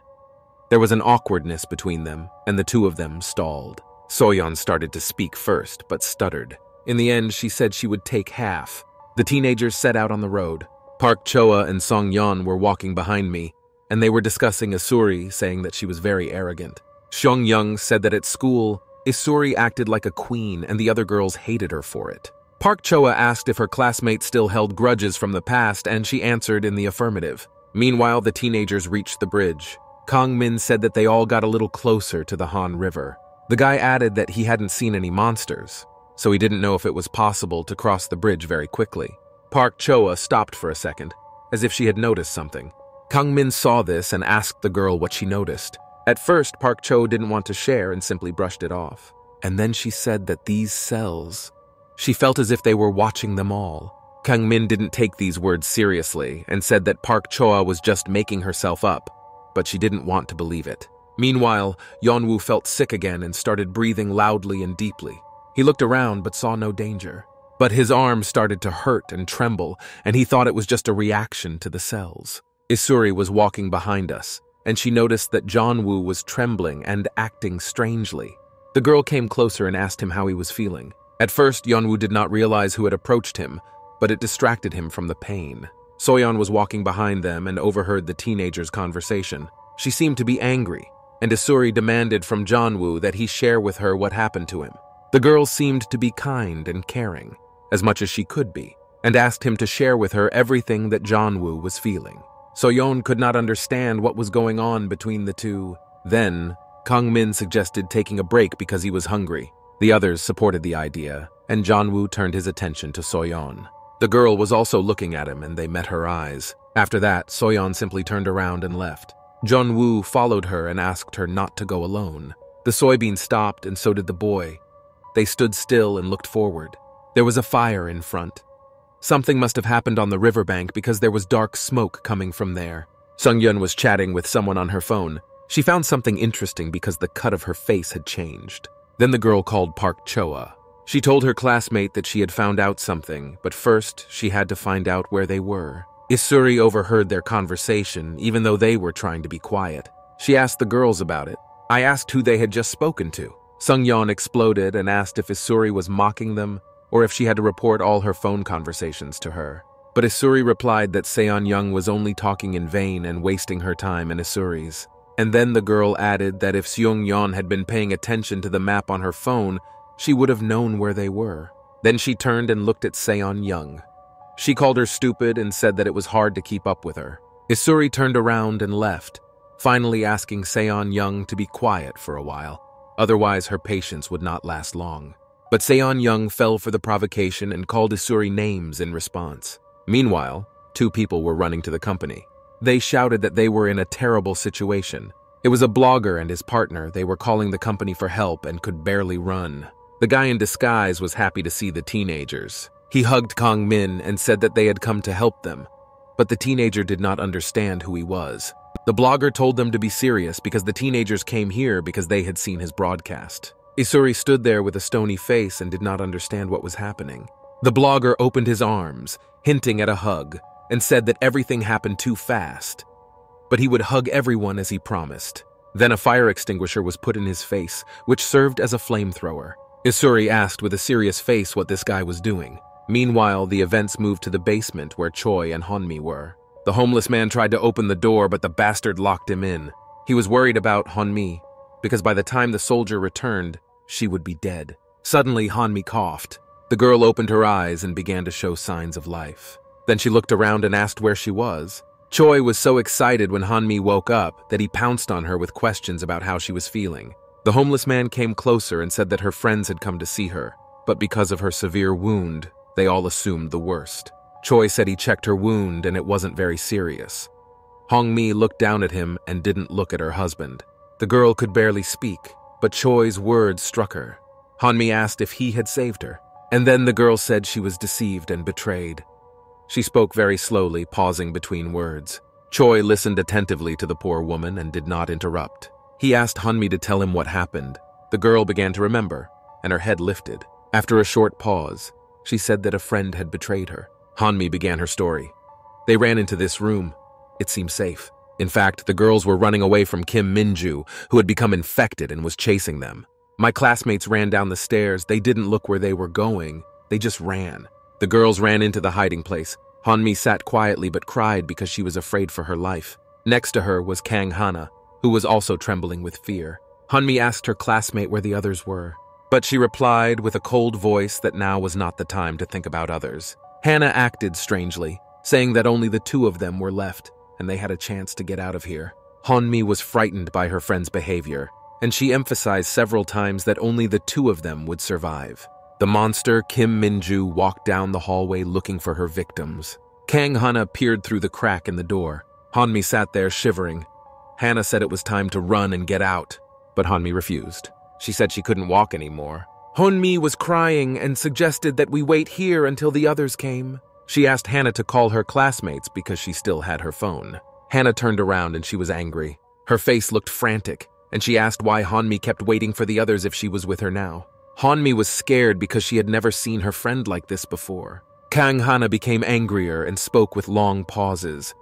There was an awkwardness between them, and the 2 of them stalled. Soyon started to speak first, but stuttered. In the end, she said she would take half. The teenagers set out on the road. Park Choa and Song Yeon were walking behind me, and they were discussing Isuri, saying that she was very arrogant. Xiong Young said that at school, Isuri acted like a queen and the other girls hated her for it. Park Choa asked if her classmates still held grudges from the past, and she answered in the affirmative. Meanwhile, the teenagers reached the bridge. Kang Min said that they all got a little closer to the Han River. The guy added that he hadn't seen any monsters, so he didn't know if it was possible to cross the bridge very quickly. Park Choa stopped for a second, as if she had noticed something. Kang Min saw this and asked the girl what she noticed. At first, Park Cho didn't want to share and simply brushed it off. And then she said that these cells, she felt as if they were watching them all. Kang Min didn't take these words seriously and said that Park Choa was just making herself up, but she didn't want to believe it. Meanwhile, Yeonwoo felt sick again and started breathing loudly and deeply. He looked around but saw no danger. But his arms started to hurt and tremble, and he thought it was just a reaction to the cells. Isuri was walking behind us, and she noticed that Yeonwoo was trembling and acting strangely. The girl came closer and asked him how he was feeling. At first, Yeonwoo did not realize who had approached him, but it distracted him from the pain. Soyon was walking behind them and overheard the teenager's conversation. She seemed to be angry, and Isuri demanded from Yeonwoo that he share with her what happened to him. The girl seemed to be kind and caring, as much as she could be, and asked him to share with her everything that Yeonwoo was feeling. Soyon could not understand what was going on between the two. Then, Kang Min suggested taking a break because he was hungry. The others supported the idea, and Yeonwoo turned his attention to Soyon. The girl was also looking at him, and they met her eyes. After that, Soyon simply turned around and left. Yeonwoo followed her and asked her not to go alone. The soybean stopped, and so did the boy. They stood still and looked forward. There was a fire in front. Something must have happened on the riverbank because there was dark smoke coming from there. Sung-yeon was chatting with someone on her phone. She found something interesting because the cut of her face had changed. Then the girl called Park Choa. She told her classmate that she had found out something, but first she had to find out where they were. Isuri overheard their conversation, even though they were trying to be quiet. She asked the girls about it. I asked who they had just spoken to. Sung-yeon exploded and asked if Isuri was mocking them, or if she had to report all her phone conversations to her. But Isuri replied that Seon-young was only talking in vain and wasting her time and Isuri's. And then the girl added that if Seong-yeon had been paying attention to the map on her phone, she would have known where they were. Then she turned and looked at Seon-young. She called her stupid and said that it was hard to keep up with her. Isuri turned around and left, finally asking Seon-young to be quiet for a while. Otherwise, her patience would not last long. But Seon-young fell for the provocation and called Isuri names in response. Meanwhile, two people were running to the company. They shouted that they were in a terrible situation. It was a blogger and his partner. They were calling the company for help and could barely run. The guy in disguise was happy to see the teenagers. He hugged Kang Min and said that they had come to help them, but the teenager did not understand who he was. The blogger told them to be serious because the teenagers came here because they had seen his broadcast. Isuri stood there with a stony face and did not understand what was happening. The blogger opened his arms, hinting at a hug, and said that everything happened too fast, but he would hug everyone as he promised. Then a fire extinguisher was put in his face, which served as a flamethrower. Isuri asked with a serious face what this guy was doing. Meanwhile, the events moved to the basement where Choi and Honmi were. The homeless man tried to open the door, but the bastard locked him in. He was worried about Honmi, because by the time the soldier returned, she would be dead. Suddenly, Honmi coughed. The girl opened her eyes and began to show signs of life. Then she looked around and asked where she was. Choi was so excited when Honmi woke up that he pounced on her with questions about how she was feeling. The homeless man came closer and said that her friends had come to see her, but because of her severe wound, they all assumed the worst. Choi said he checked her wound and it wasn't very serious. Hong-mi looked down at him and didn't look at her husband. The girl could barely speak, but Choi's words struck her. Hong-mi asked if he had saved her, and then the girl said she was deceived and betrayed. She spoke very slowly, pausing between words. Choi listened attentively to the poor woman and did not interrupt. He asked Hong-mi to tell him what happened. The girl began to remember, and her head lifted. After a short pause, she said that a friend had betrayed her. Hong-mi began her story. They ran into this room. It seemed safe. In fact, the girls were running away from Kim Min-ju, who had become infected and was chasing them. My classmates ran down the stairs. They didn't look where they were going. They just ran. The girls ran into the hiding place. Hong-mi sat quietly but cried because she was afraid for her life. Next to her was Kang Hana, who was also trembling with fear. Hong-mi asked her classmate where the others were, but she replied with a cold voice that now was not the time to think about others. Hannah acted strangely, saying that only the two of them were left, and they had a chance to get out of here. Hong-mi was frightened by her friend's behavior. and she emphasized several times that only the two of them would survive. The monster, Kim Min-ju, walked down the hallway looking for her victims. Kang Hana peered through the crack in the door. Hanmi sat there shivering. Hana said it was time to run and get out, but Hanmi refused. She said she couldn't walk anymore. Hanmi was crying and suggested that we wait here until the others came. She asked Hana to call her classmates because she still had her phone. Hana turned around and she was angry. Her face looked frantic, and she asked why Hanmi kept waiting for the others if she was with her now. Hanmi was scared because she had never seen her friend like this before. Kang Hana became angrier and spoke with long pauses.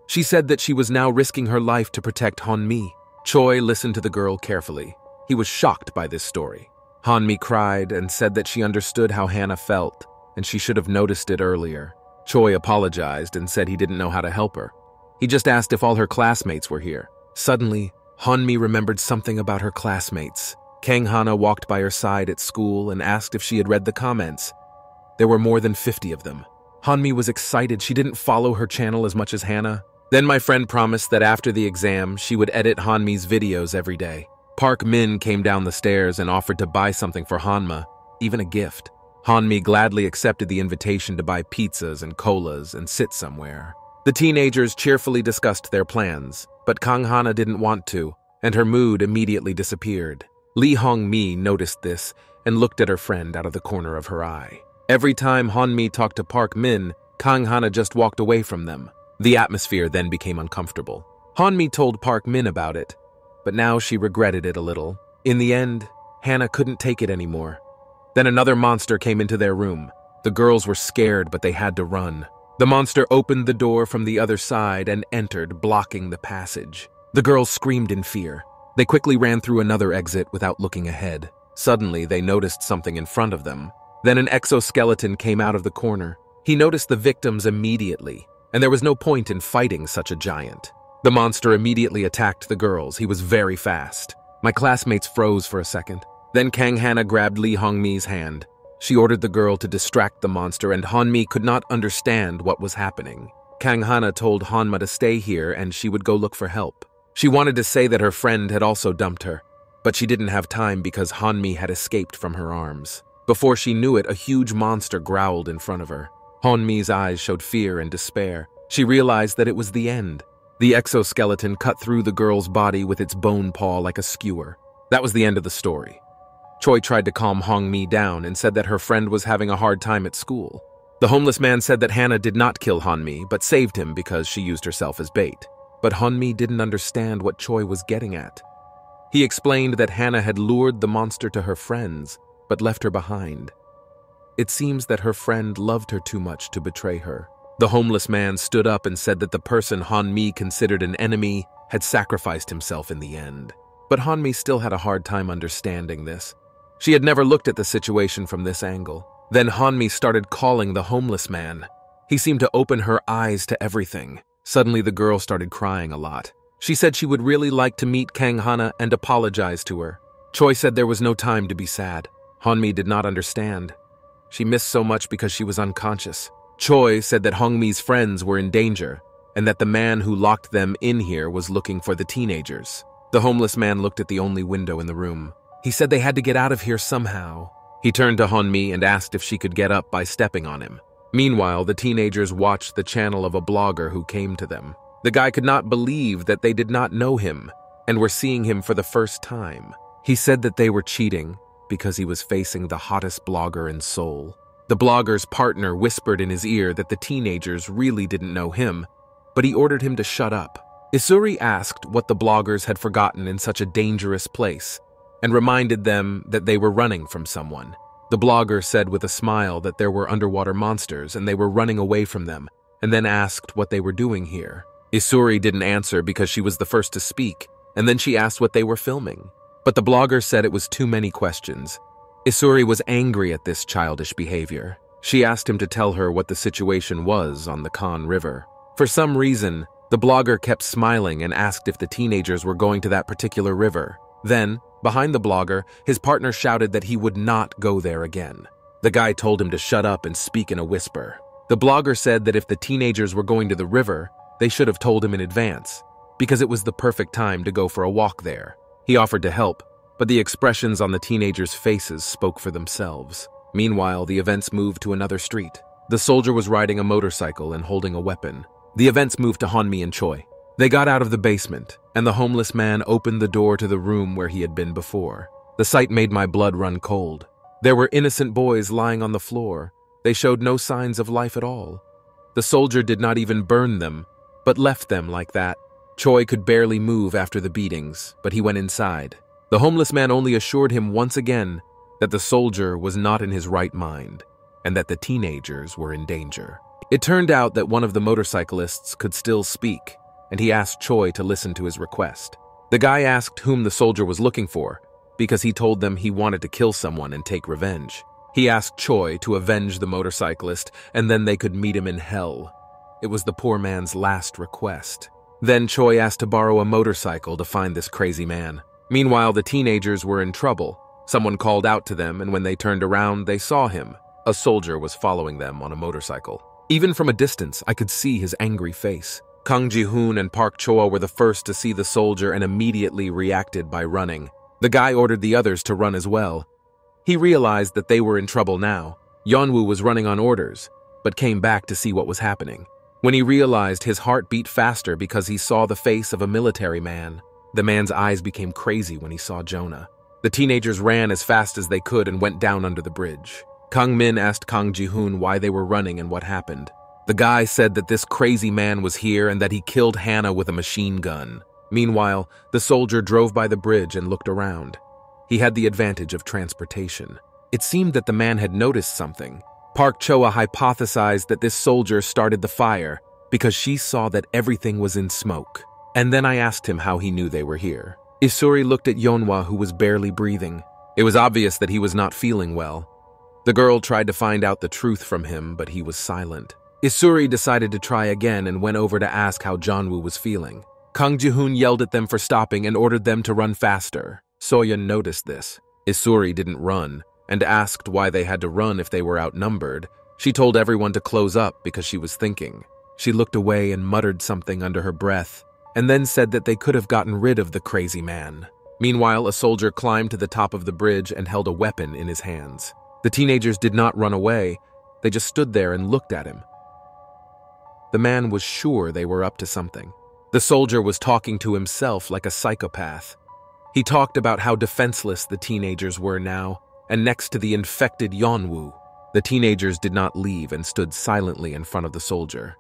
She said that she was now risking her life to protect Hanmi. Choi listened to the girl carefully. He was shocked by this story. Hanmi cried and said that she understood how Hana felt, and she should have noticed it earlier. Choi apologized and said he didn't know how to help her. He just asked if all her classmates were here. Suddenly, Hanmi remembered something about her classmates. Kang Hana walked by her side at school and asked if she had read the comments. There were more than 50 of them. Hanmi was excited. She didn't follow her channel as much as Hana. Then my friend promised that after the exam, she would edit Hanmi's videos every day. Park Min came down the stairs and offered to buy something for Hanma, even a gift. Hanmi gladly accepted the invitation to buy pizzas and colas and sit somewhere. The teenagers cheerfully discussed their plans, but Kang Hana didn't want to, and her mood immediately disappeared. Lee Hong-mi noticed this and looked at her friend out of the corner of her eye. Every time Hanmi talked to Park Min, Kang Hana just walked away from them. The atmosphere then became uncomfortable. Hanmi told Park Min about it, but now she regretted it a little. In the end, Hana couldn't take it anymore. Then another monster came into their room. The girls were scared, but they had to run. The monster opened the door from the other side and entered, blocking the passage. The girls screamed in fear. They quickly ran through another exit without looking ahead. Suddenly, they noticed something in front of them. Then an exoskeleton came out of the corner. He noticed the victims immediately, and there was no point in fighting such a giant. The monster immediately attacked the girls. He was very fast. My classmates froze for a second. Then Kang Hana grabbed Lee Hong-mi's hand. She ordered the girl to distract the monster, and Han-mi could not understand what was happening. Kang Hana told Hanma to stay here and she would go look for help. She wanted to say that her friend had also dumped her, but she didn't have time because Hanmi had escaped from her arms. Before she knew it, a huge monster growled in front of her. Hanmi's eyes showed fear and despair. She realized that it was the end. The exoskeleton cut through the girl's body with its bone paw like a skewer. That was the end of the story. Choi tried to calm Hong-mi down and said that her friend was having a hard time at school. The homeless man said that Hana did not kill Han-mi, but saved him because she used herself as bait. But Han-mi didn't understand what Choi was getting at. He explained that Hana had lured the monster to her friends, but left her behind. It seems that her friend loved her too much to betray her. The homeless man stood up and said that the person Han-mi considered an enemy had sacrificed himself in the end. But Han-mi still had a hard time understanding this. She had never looked at the situation from this angle. Then Han-mi started calling the homeless man. He seemed to open her eyes to everything. Suddenly the girl started crying a lot. She said she would really like to meet Kang Hana and apologize to her. Choi said there was no time to be sad. Han-mi did not understand. She missed so much because she was unconscious. Choi said that Hong-mi's friends were in danger and that the man who locked them in here was looking for the teenagers. The homeless man looked at the only window in the room. He said they had to get out of here somehow. He turned to Han-mi and asked if she could get up by stepping on him. Meanwhile, the teenagers watched the channel of a blogger who came to them. The guy could not believe that they did not know him and were seeing him for the first time. He said that they were cheating because he was facing the hottest blogger in Seoul. The blogger's partner whispered in his ear that the teenagers really didn't know him, but he ordered him to shut up. Isuri asked what the bloggers had forgotten in such a dangerous place and reminded them that they were running from someone. The blogger said with a smile that there were underwater monsters and they were running away from them, and then asked what they were doing here. Isuri didn't answer because she was the first to speak, and then she asked what they were filming. But the blogger said it was too many questions. Isuri was angry at this childish behavior. She asked him to tell her what the situation was on the Kan River. For some reason, the blogger kept smiling and asked if the teenagers were going to that particular river. Then, behind the blogger, his partner shouted that he would not go there again. The guy told him to shut up and speak in a whisper. The blogger said that if the teenagers were going to the river, they should have told him in advance, because it was the perfect time to go for a walk there. He offered to help, but the expressions on the teenagers' faces spoke for themselves. Meanwhile, the events moved to another street. The soldier was riding a motorcycle and holding a weapon. The events moved to Hanmi and Choi. They got out of the basement, and the homeless man opened the door to the room where he had been before. The sight made my blood run cold. There were innocent boys lying on the floor. They showed no signs of life at all. The soldier did not even burn them, but left them like that. Choi could barely move after the beatings, but he went inside. The homeless man only assured him once again that the soldier was not in his right mind, and that the teenagers were in danger. It turned out that one of the motorcyclists could still speak, and he asked Choi to listen to his request. The guy asked whom the soldier was looking for, because he told them he wanted to kill someone and take revenge. He asked Choi to avenge the motorcyclist, and then they could meet him in hell. It was the poor man's last request. Then Choi asked to borrow a motorcycle to find this crazy man. Meanwhile, the teenagers were in trouble. Someone called out to them, and when they turned around, they saw him. A soldier was following them on a motorcycle. Even from a distance, I could see his angry face. Kang Ji-hoon and Park Choa were the first to see the soldier and immediately reacted by running. The guy ordered the others to run as well. He realized that they were in trouble now. Yeonwoo was running on orders, but came back to see what was happening. When he realized, his heart beat faster because he saw the face of a military man. The man's eyes became crazy when he saw Jonah. The teenagers ran as fast as they could and went down under the bridge. Kang Min asked Kang Ji-hoon why they were running and what happened. The guy said that this crazy man was here and that he killed Hannah with a machine gun. Meanwhile, the soldier drove by the bridge and looked around. He had the advantage of transportation. It seemed that the man had noticed something. Park Choa hypothesized that this soldier started the fire because she saw that everything was in smoke. And then I asked him how he knew they were here. Isuri looked at Yeonwoo, who was barely breathing. It was obvious that he was not feeling well. The girl tried to find out the truth from him, but he was silent. Isuri decided to try again and went over to ask how Jeonwoo was feeling. Kang Ji-hoon yelled at them for stopping and ordered them to run faster. Soyon noticed this. Isuri didn't run and asked why they had to run if they were outnumbered. She told everyone to close up because she was thinking. She looked away and muttered something under her breath, and then said that they could have gotten rid of the crazy man. Meanwhile, a soldier climbed to the top of the bridge and held a weapon in his hands. The teenagers did not run away. They just stood there and looked at him. The man was sure they were up to something. The soldier was talking to himself like a psychopath. He talked about how defenseless the teenagers were now, and next to the infected Yeonwoo. The teenagers did not leave and stood silently in front of the soldier.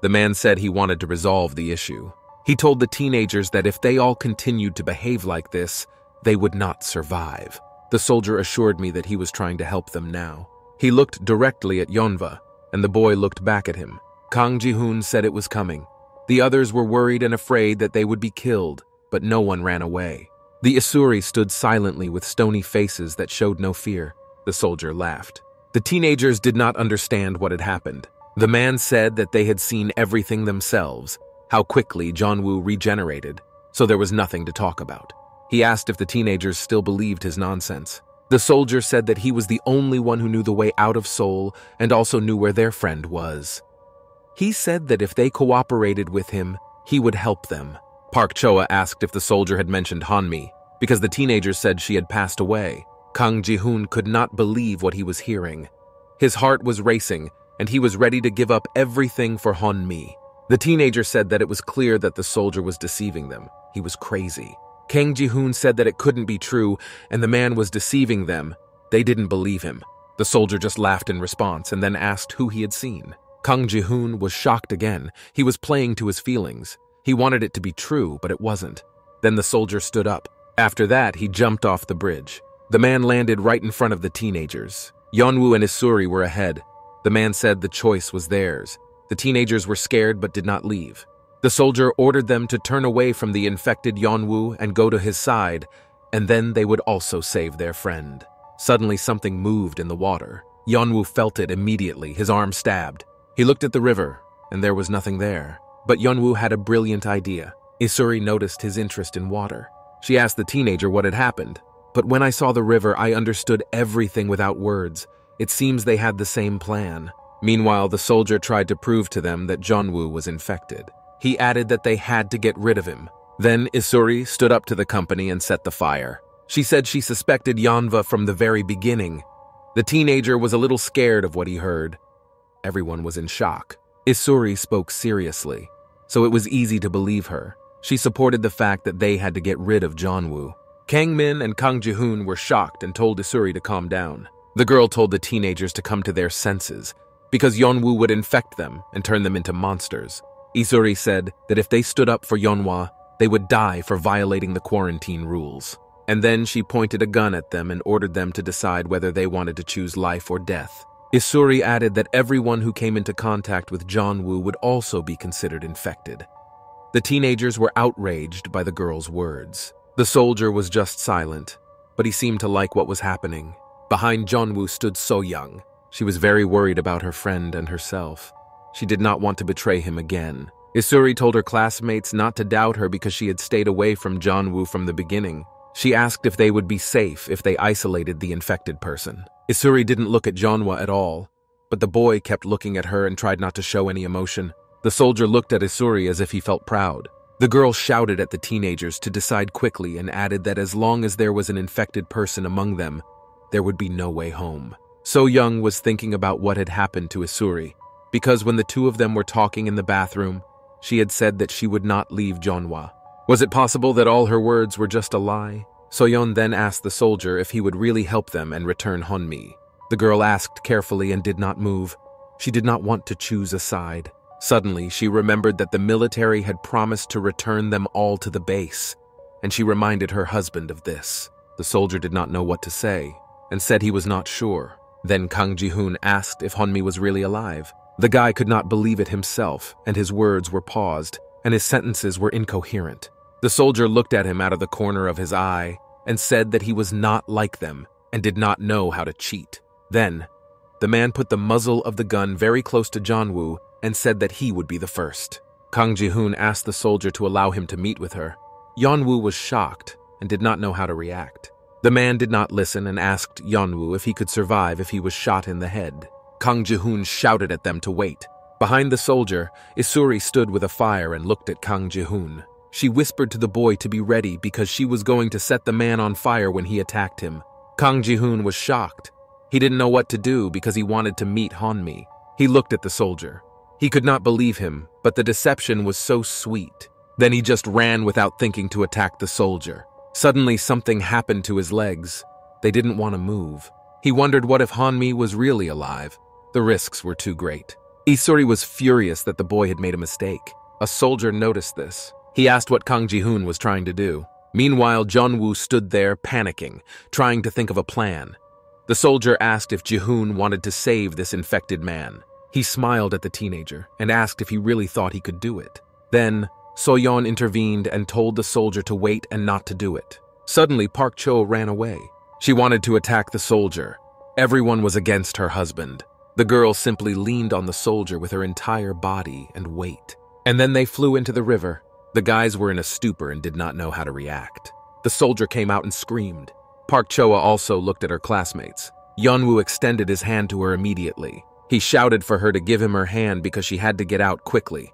The man said he wanted to resolve the issue. He told the teenagers that if they all continued to behave like this, they would not survive. The soldier assured me that he was trying to help them now. He looked directly at Yeonwoo, and the boy looked back at him. Kang Ji-hoon said it was coming. The others were worried and afraid that they would be killed, but no one ran away. The Isuri stood silently with stony faces that showed no fear. The soldier laughed. The teenagers did not understand what had happened. The man said that they had seen everything themselves, how quickly Jeonwoo regenerated, so there was nothing to talk about. He asked if the teenagers still believed his nonsense. The soldier said that he was the only one who knew the way out of Seoul and also knew where their friend was. He said that if they cooperated with him, he would help them. Park Choa asked if the soldier had mentioned Hanmi, because the teenagers said she had passed away. Kang Ji-hoon could not believe what he was hearing. His heart was racing, and he was ready to give up everything for Hanmi. The teenager said that it was clear that the soldier was deceiving them. He was crazy. Kang Ji-hoon said that it couldn't be true, and the man was deceiving them. They didn't believe him. The soldier just laughed in response and then asked who he had seen. Kang Ji-hoon was shocked again. He was playing to his feelings. He wanted it to be true, but it wasn't. Then the soldier stood up. After that, he jumped off the bridge. The man landed right in front of the teenagers. Yeonwoo and Isuri were ahead. The man said the choice was theirs. The teenagers were scared but did not leave. The soldier ordered them to turn away from the infected Yeonwoo and go to his side, and then they would also save their friend. Suddenly something moved in the water. Yeonwoo felt it immediately, his arm stabbed. He looked at the river, and there was nothing there. But Yeonwoo had a brilliant idea. Isuri noticed his interest in water. She asked the teenager what had happened. But when I saw the river, I understood everything without words. It seems they had the same plan. Meanwhile, the soldier tried to prove to them that Jeonwoo was infected. He added that they had to get rid of him. Then Isuri stood up to the company and set the fire. She said she suspected Yeonwoo from the very beginning. The teenager was a little scared of what he heard. Everyone was in shock. Isuri spoke seriously, so it was easy to believe her. She supported the fact that they had to get rid of Yeonwoo. Kang-min and Kang Ji-hoon were shocked and told Isuri to calm down. The girl told the teenagers to come to their senses, because Yeonwoo would infect them and turn them into monsters. Isuri said that if they stood up for Yeonwoo, they would die for violating the quarantine rules. And then she pointed a gun at them and ordered them to decide whether they wanted to choose life or death. Isuri added that everyone who came into contact with Yeonwoo would also be considered infected. The teenagers were outraged by the girl's words. The soldier was just silent, but he seemed to like what was happening. Behind Yeonwoo stood So-young. She was very worried about her friend and herself. She did not want to betray him again. Isuri told her classmates not to doubt her because she had stayed away from Yeonwoo from the beginning. She asked if they would be safe if they isolated the infected person. Isuri didn't look at Yeonwoo at all, but the boy kept looking at her and tried not to show any emotion. The soldier looked at Isuri as if he felt proud. The girl shouted at the teenagers to decide quickly and added that as long as there was an infected person among them, there would be no way home. So-young was thinking about what had happened to Isuri, because when the two of them were talking in the bathroom, she had said that she would not leave Yeonwoo. Was it possible that all her words were just a lie? So-yeon then asked the soldier if he would really help them and return Honmi. The girl asked carefully and did not move. She did not want to choose a side. Suddenly, she remembered that the military had promised to return them all to the base, and she reminded her husband of this. The soldier did not know what to say, and said he was not sure. Then Kang Ji-hoon asked if Honmi was really alive. The guy could not believe it himself, and his words were paused, and his sentences were incoherent. The soldier looked at him out of the corner of his eye and said that he was not like them and did not know how to cheat. Then, the man put the muzzle of the gun very close to Yeonwoo and said that he would be the first. Kang Ji-hoon asked the soldier to allow him to meet with her. Yeonwoo was shocked and did not know how to react. The man did not listen and asked Yeonwoo if he could survive if he was shot in the head. Kang Ji-hoon shouted at them to wait. Behind the soldier, Isuri stood with a fire and looked at Kang Ji-hoon. She whispered to the boy to be ready because she was going to set the man on fire when he attacked him. Kang Ji-hoon was shocked. He didn't know what to do because he wanted to meet Honmi. He looked at the soldier. He could not believe him, but the deception was so sweet. Then he just ran without thinking to attack the soldier. Suddenly something happened to his legs. They didn't want to move. He wondered what if Honmi was really alive. The risks were too great. Isuri was furious that the boy had made a mistake. A soldier noticed this. He asked what Kang Ji-hoon was trying to do. Meanwhile, Yeonwoo stood there panicking, trying to think of a plan. The soldier asked if Ji-hoon wanted to save this infected man. He smiled at the teenager and asked if he really thought he could do it. Then, So-yeon intervened and told the soldier to wait and not to do it. Suddenly, Park Cho ran away. She wanted to attack the soldier. Everyone was against her husband. The girl simply leaned on the soldier with her entire body and wait. And then they flew into the river. The guys were in a stupor and did not know how to react. The soldier came out and screamed. Park Choa also looked at her classmates. Yeonwoo extended his hand to her immediately. He shouted for her to give him her hand because she had to get out quickly.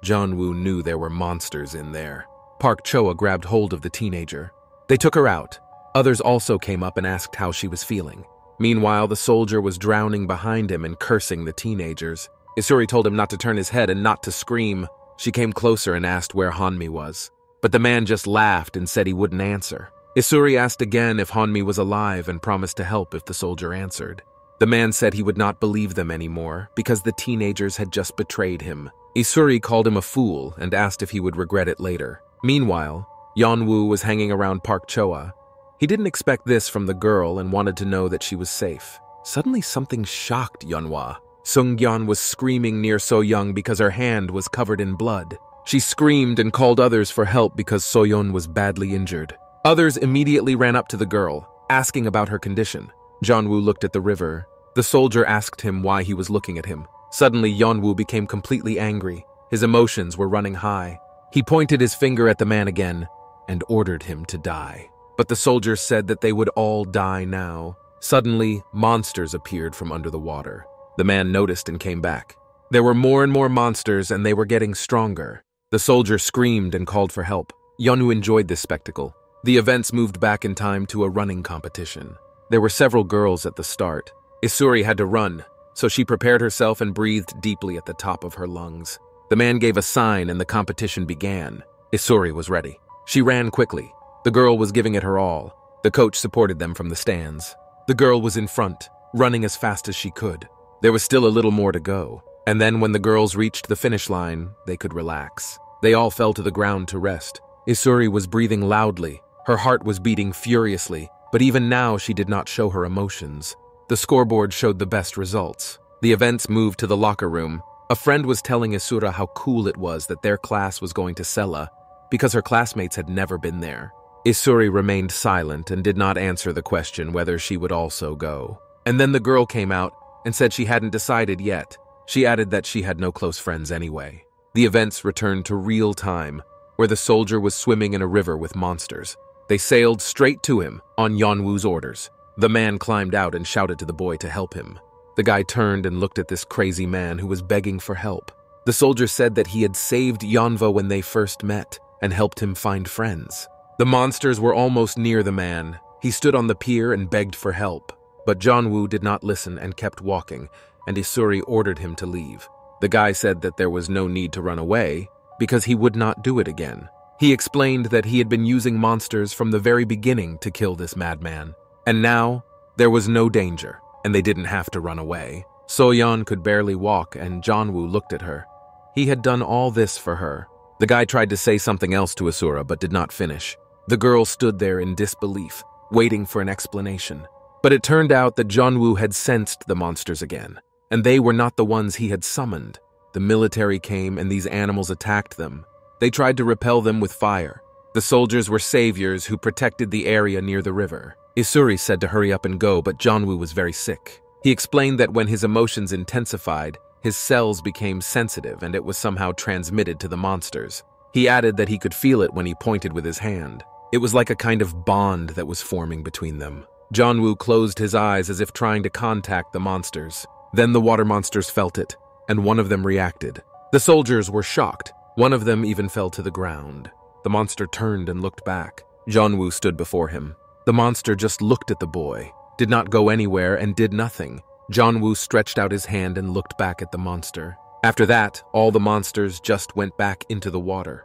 Yeonwoo knew there were monsters in there. Park Choa grabbed hold of the teenager. They took her out. Others also came up and asked how she was feeling. Meanwhile, the soldier was drowning behind him and cursing the teenagers. Isuri told him not to turn his head and not to scream. She came closer and asked where Honmi was. But the man just laughed and said he wouldn't answer. Isuri asked again if Honmi was alive and promised to help if the soldier answered. The man said he would not believe them anymore because the teenagers had just betrayed him. Isuri called him a fool and asked if he would regret it later. Meanwhile, Yeonwoo was hanging around Park Choa. He didn't expect this from the girl and wanted to know that she was safe. Suddenly something shocked Yeonwoo. Sung-yeon was screaming near So-young because her hand was covered in blood. She screamed and called others for help because So-yeon was badly injured. Others immediately ran up to the girl, asking about her condition. Yeonwoo looked at the river. The soldier asked him why he was looking at him. Suddenly, Yeonwoo became completely angry. His emotions were running high. He pointed his finger at the man again and ordered him to die. But the soldiers said that they would all die now. Suddenly, monsters appeared from under the water. The man noticed and came back. There were more and more monsters and they were getting stronger. The soldier screamed and called for help. Yeon-u enjoyed this spectacle. The events moved back in time to a running competition. There were several girls at the start. Isuri had to run, so she prepared herself and breathed deeply at the top of her lungs. The man gave a sign and the competition began. Isuri was ready. She ran quickly. The girl was giving it her all. The coach supported them from the stands. The girl was in front, running as fast as she could. There was still a little more to go. And then when the girls reached the finish line, they could relax. They all fell to the ground to rest. Isuri was breathing loudly. Her heart was beating furiously, but even now she did not show her emotions. The scoreboard showed the best results. The events moved to the locker room. A friend was telling Isura how cool it was that their class was going to Sella, because her classmates had never been there. Isuri remained silent and did not answer the question whether she would also go. And then the girl came out and said she hadn't decided yet. She added that she had no close friends anyway. The events returned to real time, where the soldier was swimming in a river with monsters. They sailed straight to him on Yeonwoo's orders. The man climbed out and shouted to the boy to help him. The guy turned and looked at this crazy man who was begging for help. The soldier said that he had saved Yeonwoo when they first met and helped him find friends. The monsters were almost near the man. He stood on the pier and begged for help. But Yeonwoo did not listen and kept walking, and Isuri ordered him to leave. The guy said that there was no need to run away because he would not do it again. He explained that he had been using monsters from the very beginning to kill this madman. And now, there was no danger, and they didn't have to run away. Soyon could barely walk, and Yeonwoo looked at her. He had done all this for her. The guy tried to say something else to Isura, but did not finish. The girl stood there in disbelief, waiting for an explanation. But it turned out that Yeonwoo had sensed the monsters again, and they were not the ones he had summoned. The military came, and these animals attacked them. They tried to repel them with fire. The soldiers were saviors who protected the area near the river. Isuri said to hurry up and go, but Yeonwoo was very sick. He explained that when his emotions intensified, his cells became sensitive and it was somehow transmitted to the monsters. He added that he could feel it when he pointed with his hand. It was like a kind of bond that was forming between them. Yeonwoo closed his eyes as if trying to contact the monsters. Then the water monsters felt it, and one of them reacted. The soldiers were shocked. One of them even fell to the ground. The monster turned and looked back. Yeonwoo stood before him. The monster just looked at the boy, did not go anywhere, and did nothing. Yeonwoo stretched out his hand and looked back at the monster. After that, all the monsters just went back into the water.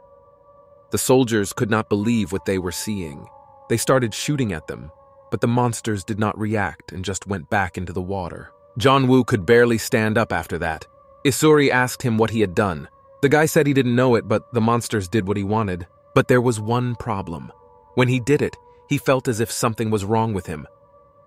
The soldiers could not believe what they were seeing. They started shooting at them, but the monsters did not react and just went back into the water. Yeonwoo could barely stand up after that. Isuri asked him what he had done. The guy said he didn't know it, but the monsters did what he wanted. But there was one problem. When he did it, he felt as if something was wrong with him.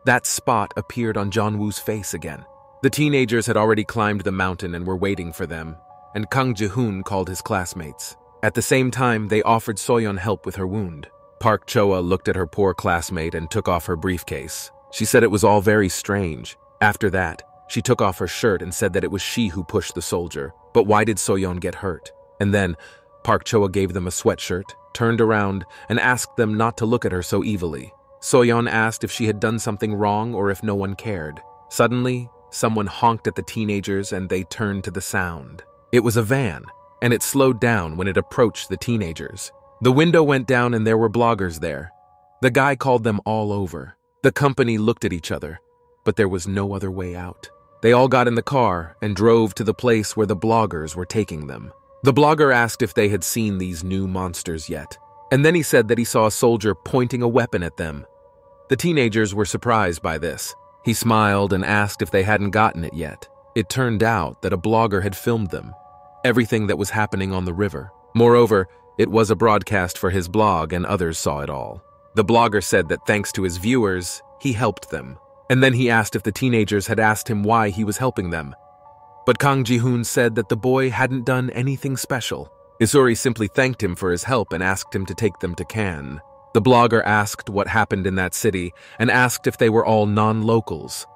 That spot appeared on Yeonwoo's face again. The teenagers had already climbed the mountain and were waiting for them, and Kang Ji-hoon called his classmates. At the same time, they offered Soyon help with her wound. Park Choa looked at her poor classmate and took off her briefcase. She said it was all very strange. After that, she took off her shirt and said that it was she who pushed the soldier. But why did Soyon get hurt? And then, Park Choa gave them a sweatshirt, turned around, and asked them not to look at her so evilly. Soyon asked if she had done something wrong or if no one cared. Suddenly, someone honked at the teenagers and they turned to the sound. It was a van, and it slowed down when it approached the teenagers. The window went down and there were bloggers there. The guy called them all over. The company looked at each other, but there was no other way out. They all got in the car and drove to the place where the bloggers were taking them. The blogger asked if they had seen these new monsters yet, and then he said that he saw a soldier pointing a weapon at them. The teenagers were surprised by this. He smiled and asked if they hadn't gotten it yet. It turned out that a blogger had filmed them, everything that was happening on the river. Moreover, it was a broadcast for his blog and others saw it all. The blogger said that thanks to his viewers, he helped them. And then he asked if the teenagers had asked him why he was helping them. But Kang Ji-hoon said that the boy hadn't done anything special. Isuri simply thanked him for his help and asked him to take them to Cannes. The blogger asked what happened in that city and asked if they were all non-locals.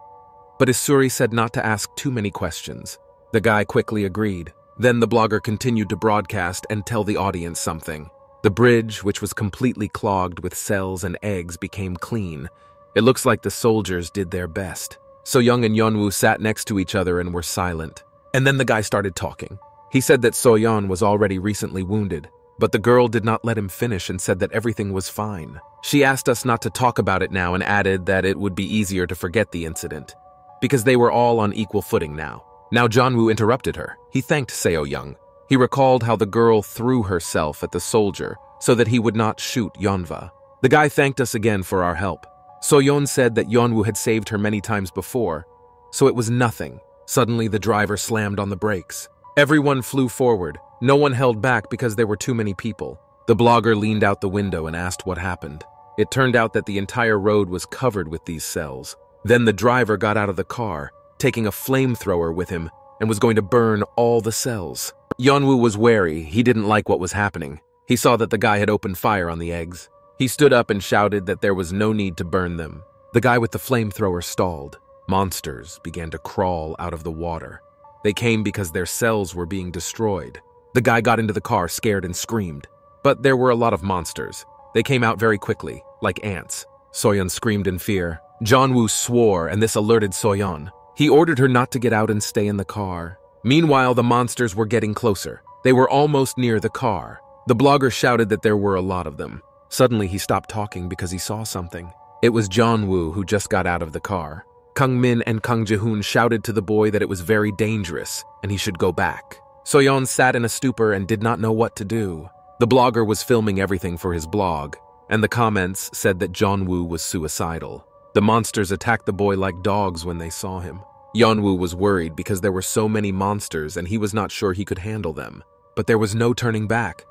But Isuri said not to ask too many questions. The guy quickly agreed. Then the blogger continued to broadcast and tell the audience something. The bridge, which was completely clogged with cells and eggs, became clean. It looks like the soldiers did their best. So-young and Yeon-woo sat next to each other and were silent. And then the guy started talking. He said that So-yeon was already recently wounded. But the girl did not let him finish and said that everything was fine. She asked us not to talk about it now and added that it would be easier to forget the incident, because they were all on equal footing now. Now Yeon-woo interrupted her. He thanked Seo-young. He recalled how the girl threw herself at the soldier so that he would not shoot Yeonwa. The guy thanked us again for our help. Soyon said that Yeon-woo had saved her many times before, so it was nothing. Suddenly the driver slammed on the brakes. Everyone flew forward. No one held back because there were too many people. The blogger leaned out the window and asked what happened. It turned out that the entire road was covered with these cells. Then the driver got out of the car, taking a flamethrower with him, and was going to burn all the cells. Yeon-woo was wary. He didn't like what was happening. He saw that the guy had opened fire on the eggs. He stood up and shouted that there was no need to burn them. The guy with the flamethrower stalled. Monsters began to crawl out of the water. They came because their cells were being destroyed. The guy got into the car, scared, and screamed. But there were a lot of monsters. They came out very quickly, like ants. Soyon screamed in fear. Yeon-woo swore, and this alerted Soyon. He ordered her not to get out and stay in the car. Meanwhile, the monsters were getting closer. They were almost near the car. The blogger shouted that there were a lot of them. Suddenly, he stopped talking because he saw something. It was Yeon-woo who just got out of the car. Kang-min and Kang Ji-hoon shouted to the boy that it was very dangerous and he should go back. Soyon sat in a stupor and did not know what to do. The blogger was filming everything for his blog, and the comments said that Yeon-woo was suicidal. The monsters attacked the boy like dogs when they saw him. Yeon-woo was worried because there were so many monsters and he was not sure he could handle them. But there was no turning back.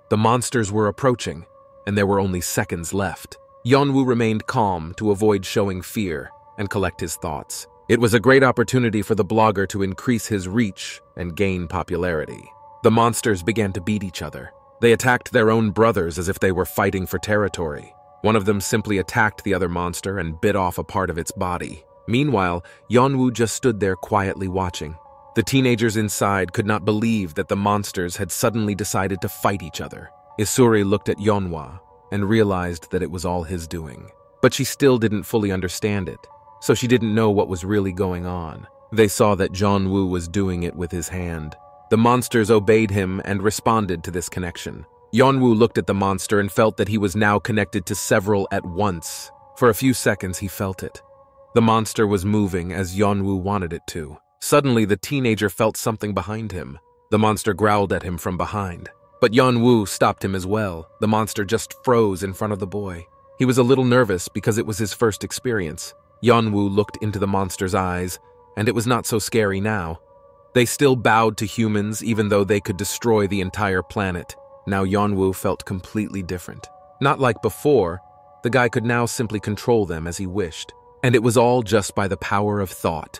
The monsters were approaching, and there were only seconds left. Yeon-woo remained calm to avoid showing fear and collect his thoughts. It was a great opportunity for the blogger to increase his reach and gain popularity. The monsters began to beat each other. They attacked their own brothers as if they were fighting for territory. One of them simply attacked the other monster and bit off a part of its body. Meanwhile, Yeon-woo just stood there quietly watching. The teenagers inside could not believe that the monsters had suddenly decided to fight each other. Isuri looked at Yeonwoo and realized that it was all his doing. But she still didn't fully understand it, so she didn't know what was really going on. They saw that Yeon-woo was doing it with his hand. The monsters obeyed him and responded to this connection. Yeon-woo looked at the monster and felt that he was now connected to several at once. For a few seconds, he felt it. The monster was moving as Yeon-woo wanted it to. Suddenly, the teenager felt something behind him. The monster growled at him from behind. But Yeon-woo stopped him as well. The monster just froze in front of the boy. He was a little nervous because it was his first experience. Yeon-woo looked into the monster's eyes, and it was not so scary now. They still bowed to humans even though they could destroy the entire planet. Now Yeon-woo felt completely different. Not like before, the guy could now simply control them as he wished. And it was all just by the power of thought.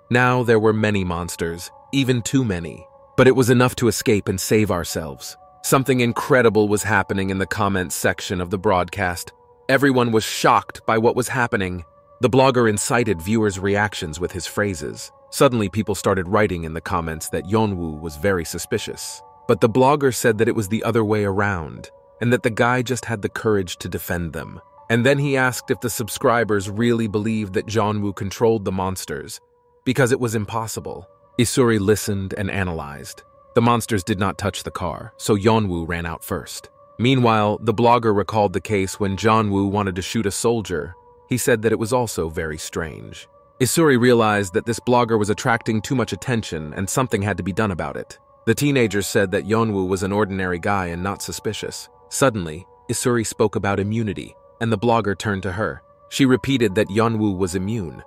Now there were many monsters, even too many. But it was enough to escape and save ourselves. Something incredible was happening in the comments section of the broadcast. Everyone was shocked by what was happening. The blogger incited viewers' reactions with his phrases. Suddenly, people started writing in the comments that Yeon-woo was very suspicious. But the blogger said that it was the other way around, and that the guy just had the courage to defend them. And then he asked if the subscribers really believed that Yeon-woo controlled the monsters, because it was impossible. Isuri listened and analyzed. The monsters did not touch the car, so Yeon-woo ran out first. Meanwhile, the blogger recalled the case when Yeon-woo wanted to shoot a soldier. He said that it was also very strange. Isuri realized that this blogger was attracting too much attention and something had to be done about it. The teenagers said that Yeon-woo was an ordinary guy and not suspicious. Suddenly, Isuri spoke about immunity, and the blogger turned to her. She repeated that Yeon-woo was immune.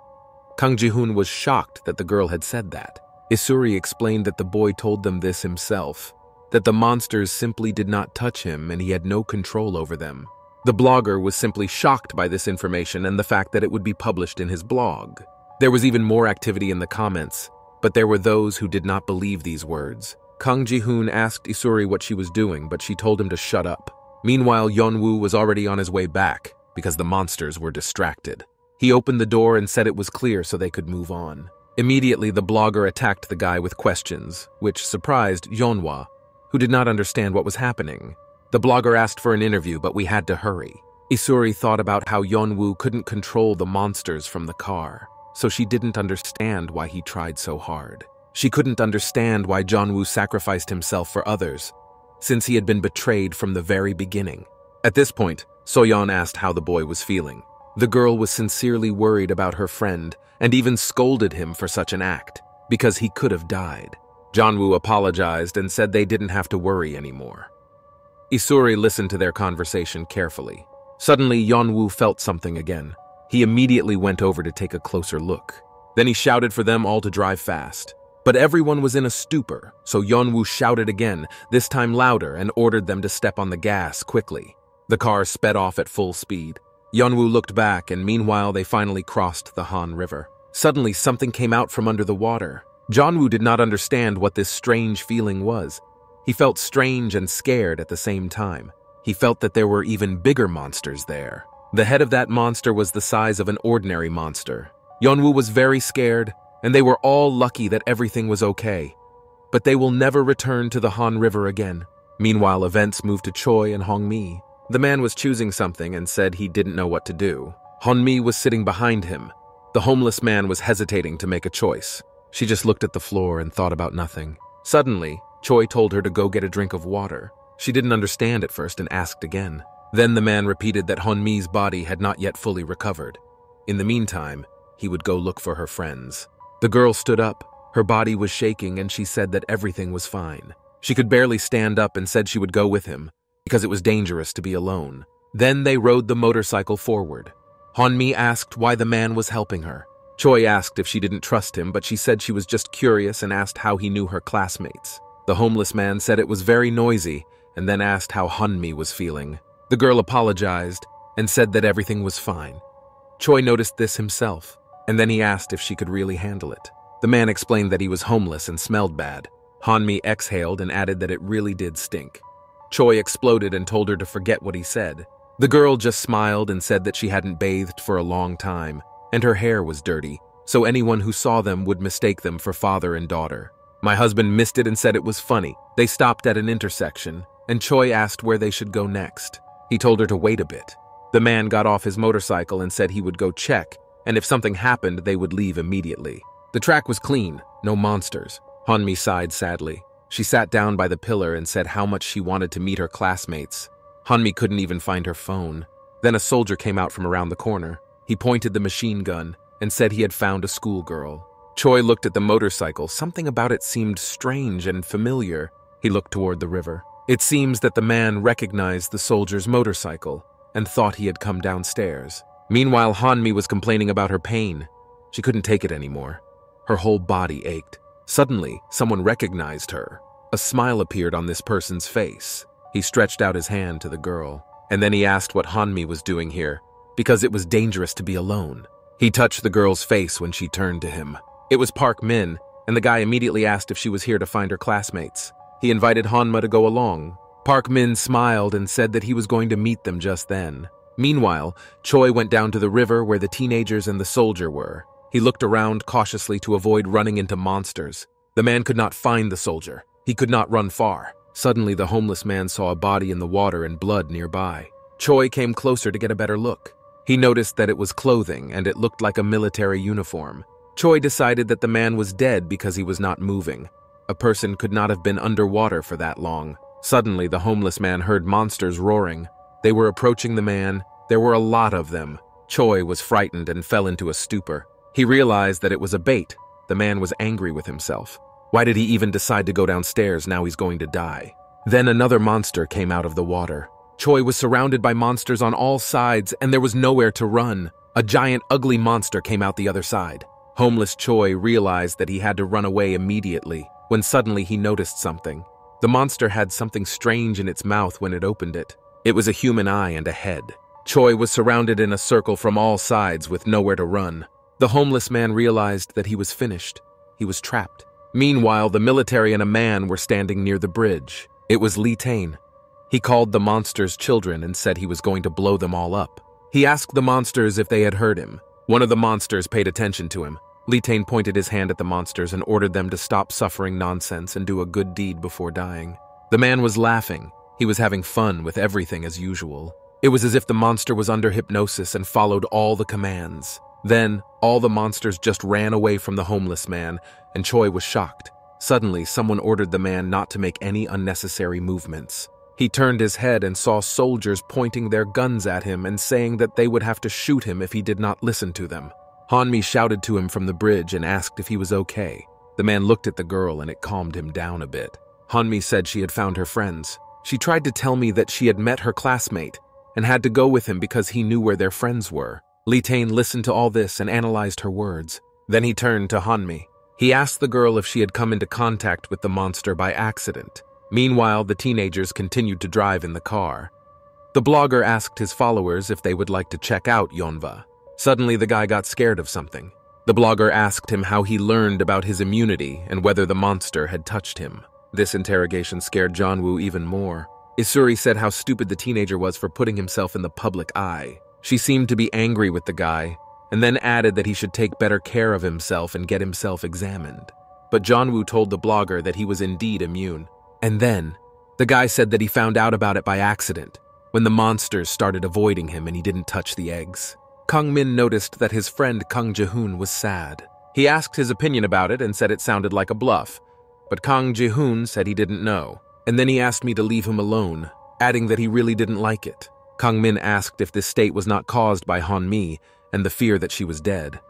Kang Ji-hoon was shocked that the girl had said that. Isuri explained that the boy told them this himself, that the monsters simply did not touch him and he had no control over them. The blogger was simply shocked by this information and the fact that it would be published in his blog. There was even more activity in the comments, but there were those who did not believe these words. Kang Ji-hoon asked Isuri what she was doing, but she told him to shut up. Meanwhile, Yeon-woo was already on his way back because the monsters were distracted. He opened the door and said it was clear so they could move on. Immediately, the blogger attacked the guy with questions, which surprised Yeonwoo, who did not understand what was happening. The blogger asked for an interview, but we had to hurry. Isuri thought about how Yeon-woo couldn't control the monsters from the car, so she didn't understand why he tried so hard. She couldn't understand why Yeon-woo sacrificed himself for others. since he had been betrayed from the very beginning. At this point, Soyon asked how the boy was feeling. The girl was sincerely worried about her friend and even scolded him for such an act, because he could have died. Yeon-woo apologized and said they didn't have to worry anymore. Isuri listened to their conversation carefully. Suddenly, Yeon-woo felt something again. He immediately went over to take a closer look. Then he shouted for them all to drive fast. But everyone was in a stupor, so Yeon-woo shouted again, this time louder, and ordered them to step on the gas quickly. The car sped off at full speed. Yeon-woo looked back, and meanwhile they finally crossed the Han River. Suddenly, something came out from under the water. Yeon-woo did not understand what this strange feeling was. He felt strange and scared at the same time. He felt that there were even bigger monsters there. The head of that monster was the size of an ordinary monster. Yeon-woo was very scared, and they were all lucky that everything was okay. But they will never return to the Han River again. Meanwhile, events moved to Choi and Hongmi. The man was choosing something and said he didn't know what to do. Hongmi was sitting behind him. The homeless man was hesitating to make a choice. She just looked at the floor and thought about nothing. Suddenly, Choi told her to go get a drink of water. She didn't understand at first and asked again. Then the man repeated that Hongmi's body had not yet fully recovered. In the meantime, he would go look for her friends. The girl stood up. Her body was shaking and she said that everything was fine. She could barely stand up and said she would go with him because it was dangerous to be alone. Then they rode the motorcycle forward. Hongmi asked why the man was helping her. Choi asked if she didn't trust him, but she said she was just curious and asked how he knew her classmates. The homeless man said it was very noisy and then asked how Hongmi was feeling. The girl apologized and said that everything was fine. Choi noticed this himself, and then he asked if she could really handle it. The man explained that he was homeless and smelled bad. Hongmi exhaled and added that it really did stink. Choi exploded and told her to forget what he said. The girl just smiled and said that she hadn't bathed for a long time, and her hair was dirty, so anyone who saw them would mistake them for father and daughter. My husband missed it and said it was funny. They stopped at an intersection, and Choi asked where they should go next. He told her to wait a bit. The man got off his motorcycle and said he would go check, and if something happened, they would leave immediately. The track was clean, no monsters. Hongmi sighed sadly. She sat down by the pillar and said how much she wanted to meet her classmates. Hongmi couldn't even find her phone. Then a soldier came out from around the corner. He pointed the machine gun and said he had found a schoolgirl. Choi looked at the motorcycle. Something about it seemed strange and familiar. He looked toward the river. It seems that the man recognized the soldier's motorcycle and thought he had come downstairs. Meanwhile, Hongmi was complaining about her pain. She couldn't take it anymore. Her whole body ached. Suddenly, someone recognized her. A smile appeared on this person's face. He stretched out his hand to the girl, and then he asked what Hongmi was doing here, because it was dangerous to be alone. He touched the girl's face when she turned to him. It was Park Min, and the guy immediately asked if she was here to find her classmates. He invited Hanma to go along. Park Min smiled and said that he was going to meet them just then. Meanwhile, Choi went down to the river where the teenagers and the soldier were. He looked around cautiously to avoid running into monsters. The man could not find the soldier. He could not run far. Suddenly, the homeless man saw a body in the water and blood nearby. Choi came closer to get a better look. He noticed that it was clothing and it looked like a military uniform. Choi decided that the man was dead because he was not moving. A person could not have been underwater for that long. Suddenly, the homeless man heard monsters roaring. They were approaching the man. There were a lot of them. Choi was frightened and fell into a stupor. He realized that it was a bait. The man was angry with himself. Why did he even decide to go downstairs now he's going to die? Then another monster came out of the water. Choi was surrounded by monsters on all sides and there was nowhere to run. A giant, ugly monster came out the other side. Homeless Choi realized that he had to run away immediately when suddenly he noticed something. The monster had something strange in its mouth when it opened it. It was a human eye and a head. Choi was surrounded in a circle from all sides with nowhere to run. The homeless man realized that he was finished. He was trapped. Meanwhile, the military and a man were standing near the bridge. It was Lee Tane. He called the monsters children and said he was going to blow them all up. He asked the monsters if they had heard him. One of the monsters paid attention to him. Lee Tane pointed his hand at the monsters and ordered them to stop suffering nonsense and do a good deed before dying. The man was laughing. He was having fun with everything as usual. It was as if the monster was under hypnosis and followed all the commands. Then, all the monsters just ran away from the homeless man, and Choi was shocked. Suddenly, someone ordered the man not to make any unnecessary movements. He turned his head and saw soldiers pointing their guns at him and saying that they would have to shoot him if he did not listen to them. Yeon-mi shouted to him from the bridge and asked if he was okay. The man looked at the girl and it calmed him down a bit. Yeon-mi said she had found her friends. She tried to tell me that she had met her classmate and had to go with him because he knew where their friends were. Lee Tae listened to all this and analyzed her words. Then he turned to Yeon-mi. He asked the girl if she had come into contact with the monster by accident. Meanwhile, the teenagers continued to drive in the car. The blogger asked his followers if they would like to check out Yeonwoo. Suddenly, the guy got scared of something. The blogger asked him how he learned about his immunity and whether the monster had touched him. This interrogation scared Yeon-woo even more. Isuri said how stupid the teenager was for putting himself in the public eye. She seemed to be angry with the guy, and then added that he should take better care of himself and get himself examined. But Yeon-woo told the blogger that he was indeed immune. And then, the guy said that he found out about it by accident, when the monsters started avoiding him and he didn't touch the eggs. Kang Min noticed that his friend Kang Ji-hoon was sad. He asked his opinion about it and said it sounded like a bluff, but Kang Ji-hoon said he didn't know. And then he asked me to leave him alone, adding that he really didn't like it. Kang Min asked if this state was not caused by Yeon-mi and the fear that she was dead.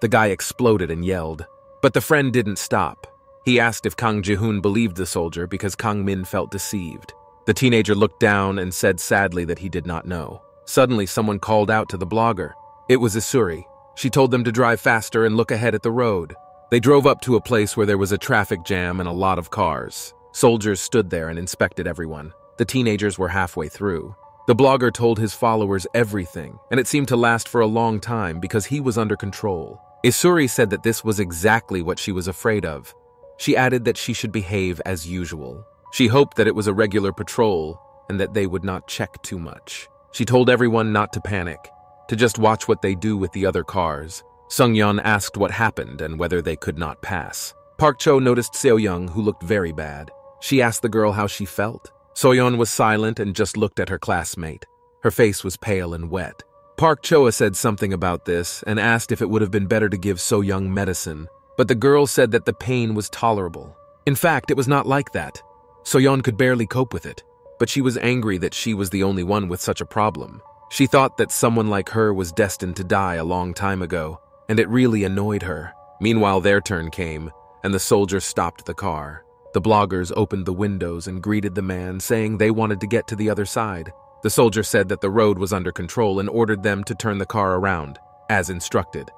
The guy exploded and yelled, but the friend didn't stop. He asked if Kang Ji-hoon believed the soldier because Kang Min felt deceived. The teenager looked down and said sadly that he did not know. Suddenly, someone called out to the blogger. It was Isuri. She told them to drive faster and look ahead at the road. They drove up to a place where there was a traffic jam and a lot of cars. Soldiers stood there and inspected everyone. The teenagers were halfway through. The blogger told his followers everything, and it seemed to last for a long time because he was under control. Isuri said that this was exactly what she was afraid of. She added that she should behave as usual. She hoped that it was a regular patrol and that they would not check too much. She told everyone not to panic, to just watch what they do with the other cars. Sung-yeon asked what happened and whether they could not pass. Park Cho noticed Seo-young, who looked very bad. She asked the girl how she felt. Soyon was silent and just looked at her classmate. Her face was pale and wet. Park Choa said something about this and asked if it would have been better to give So-young medicine, but the girl said that the pain was tolerable. In fact, it was not like that. So-yeon could barely cope with it, but she was angry that she was the only one with such a problem. She thought that someone like her was destined to die a long time ago, and it really annoyed her. Meanwhile, their turn came, and the soldier stopped the car. The bloggers opened the windows and greeted the man, saying they wanted to get to the other side. The soldier said that the road was under control and ordered them to turn the car around, as instructed.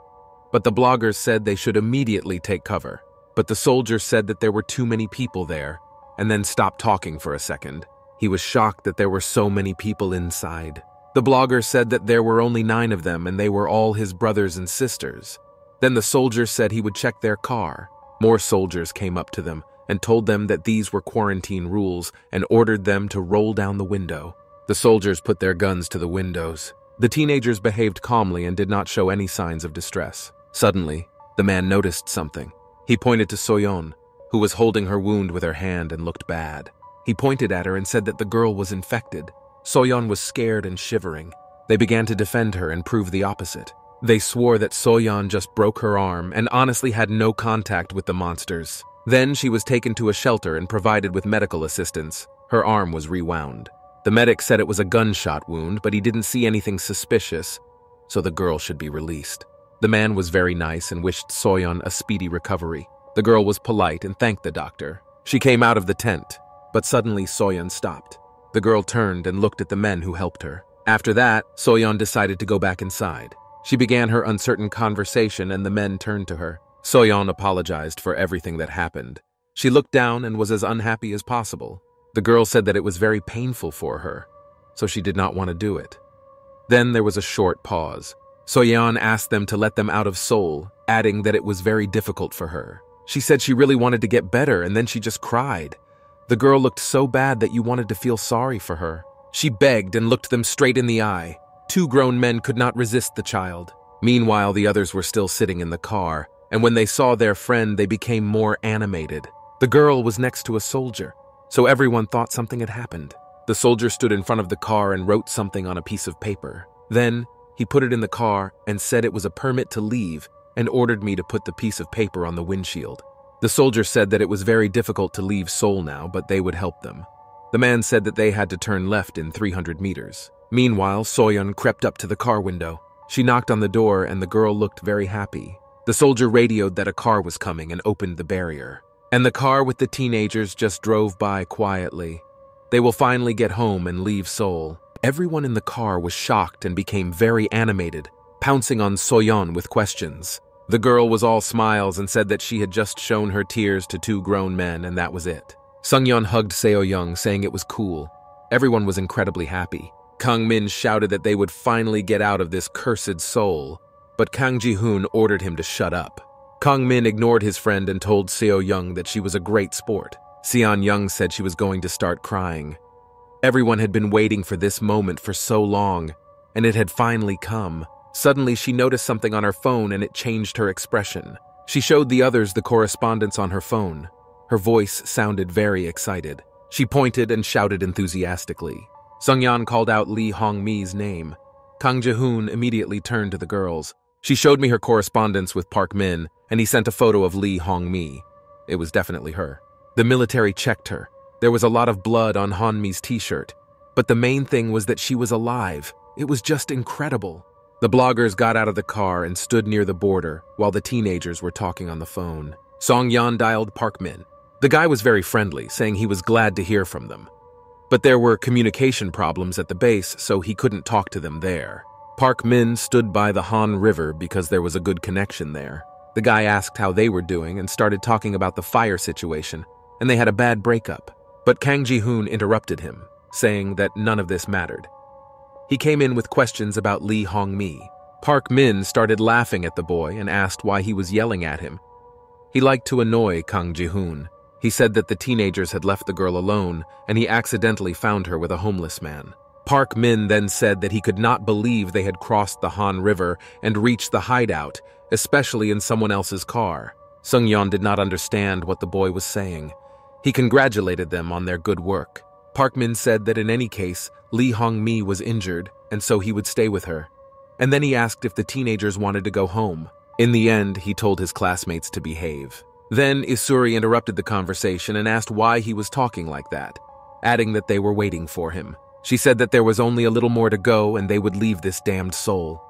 But the bloggers said they should immediately take cover. But the soldier said that there were too many people there, and then stopped talking for a second. He was shocked that there were so many people inside. The blogger said that there were only 9 of them and they were all his brothers and sisters. Then the soldier said he would check their car. More soldiers came up to them and told them that these were quarantine rules and ordered them to roll down the window. The soldiers put their guns to the windows. The teenagers behaved calmly and did not show any signs of distress. Suddenly, the man noticed something. He pointed to Soyon, who was holding her wound with her hand and looked bad. He pointed at her and said that the girl was infected. Soyon was scared and shivering. They began to defend her and prove the opposite. They swore that Soyon just broke her arm and honestly had no contact with the monsters. Then she was taken to a shelter and provided with medical assistance. Her arm was rewound. The medic said it was a gunshot wound, but he didn't see anything suspicious, so the girl should be released. The man was very nice and wished Soyon a speedy recovery. The girl was polite and thanked the doctor. She came out of the tent, but suddenly Soyon stopped. The girl turned and looked at the men who helped her. After that, Soyon decided to go back inside. She began her uncertain conversation and the men turned to her. Soyon apologized for everything that happened. She looked down and was as unhappy as possible. The girl said that it was very painful for her, so she did not want to do it. Then there was a short pause. Soyeon asked them to let them out of Seoul, adding that it was very difficult for her. She said she really wanted to get better and then she just cried. The girl looked so bad that you wanted to feel sorry for her. She begged and looked them straight in the eye. 2 grown men could not resist the child. Meanwhile, the others were still sitting in the car, and when they saw their friend, they became more animated. The girl was next to a soldier, so everyone thought something had happened. The soldier stood in front of the car and wrote something on a piece of paper. Then, he put it in the car and said it was a permit to leave and ordered me to put the piece of paper on the windshield. The soldier said that it was very difficult to leave Seoul now, but they would help them. The man said that they had to turn left in 300 meters. Meanwhile, Soyon crept up to the car window. She knocked on the door and the girl looked very happy. The soldier radioed that a car was coming and opened the barrier. And the car with the teenagers just drove by quietly. They will finally get home and leave Seoul. Everyone in the car was shocked and became very animated, pouncing on Soyon with questions. The girl was all smiles and said that she had just shown her tears to 2 grown men and that was it. Sungyeon hugged Seo-young, saying it was cool. Everyone was incredibly happy. Kang Min shouted that they would finally get out of this cursed Seoul, but Kang Ji-hoon ordered him to shut up. Kang Min ignored his friend and told Seo-young that she was a great sport. Seon-young said she was going to start crying. Everyone had been waiting for this moment for so long, and it had finally come. Suddenly, she noticed something on her phone and it changed her expression. She showed the others the correspondence on her phone. Her voice sounded very excited. She pointed and shouted enthusiastically. Sungyeon called out Lee Hong-mi's name. Kang Ji-hoon immediately turned to the girls. She showed me her correspondence with Park Min, and he sent a photo of Lee Hong-mi. It was definitely her. The military checked her. There was a lot of blood on Hong-mi's t-shirt, but the main thing was that she was alive. It was just incredible. The bloggers got out of the car and stood near the border while the teenagers were talking on the phone. Songyeon dialed Park Min. The guy was very friendly, saying he was glad to hear from them. But there were communication problems at the base, so he couldn't talk to them there. Park Min stood by the Han River because there was a good connection there. The guy asked how they were doing and started talking about the fire situation, and they had a bad breakup. But Kang Ji-hoon interrupted him, saying that none of this mattered. He came in with questions about Lee Hong-mi. Park Min started laughing at the boy and asked why he was yelling at him. He liked to annoy Kang Ji-hoon. He said that the teenagers had left the girl alone and he accidentally found her with a homeless man. Park Min then said that he could not believe they had crossed the Han River and reached the hideout, especially in someone else's car. Sungyeon did not understand what the boy was saying. He congratulated them on their good work. Park Min said that in any case, Lee Hong-mi was injured and so he would stay with her. And then he asked if the teenagers wanted to go home. In the end, he told his classmates to behave. Then Isuri interrupted the conversation and asked why he was talking like that, adding that they were waiting for him. She said that there was only a little more to go and they would leave this damned Seoul.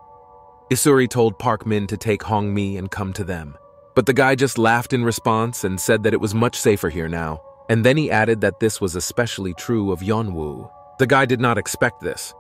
Isuri told Park Min to take Hong-mi and come to them. But the guy just laughed in response and said that it was much safer here now. And then he added that this was especially true of Yeonwoo. The guy did not expect this.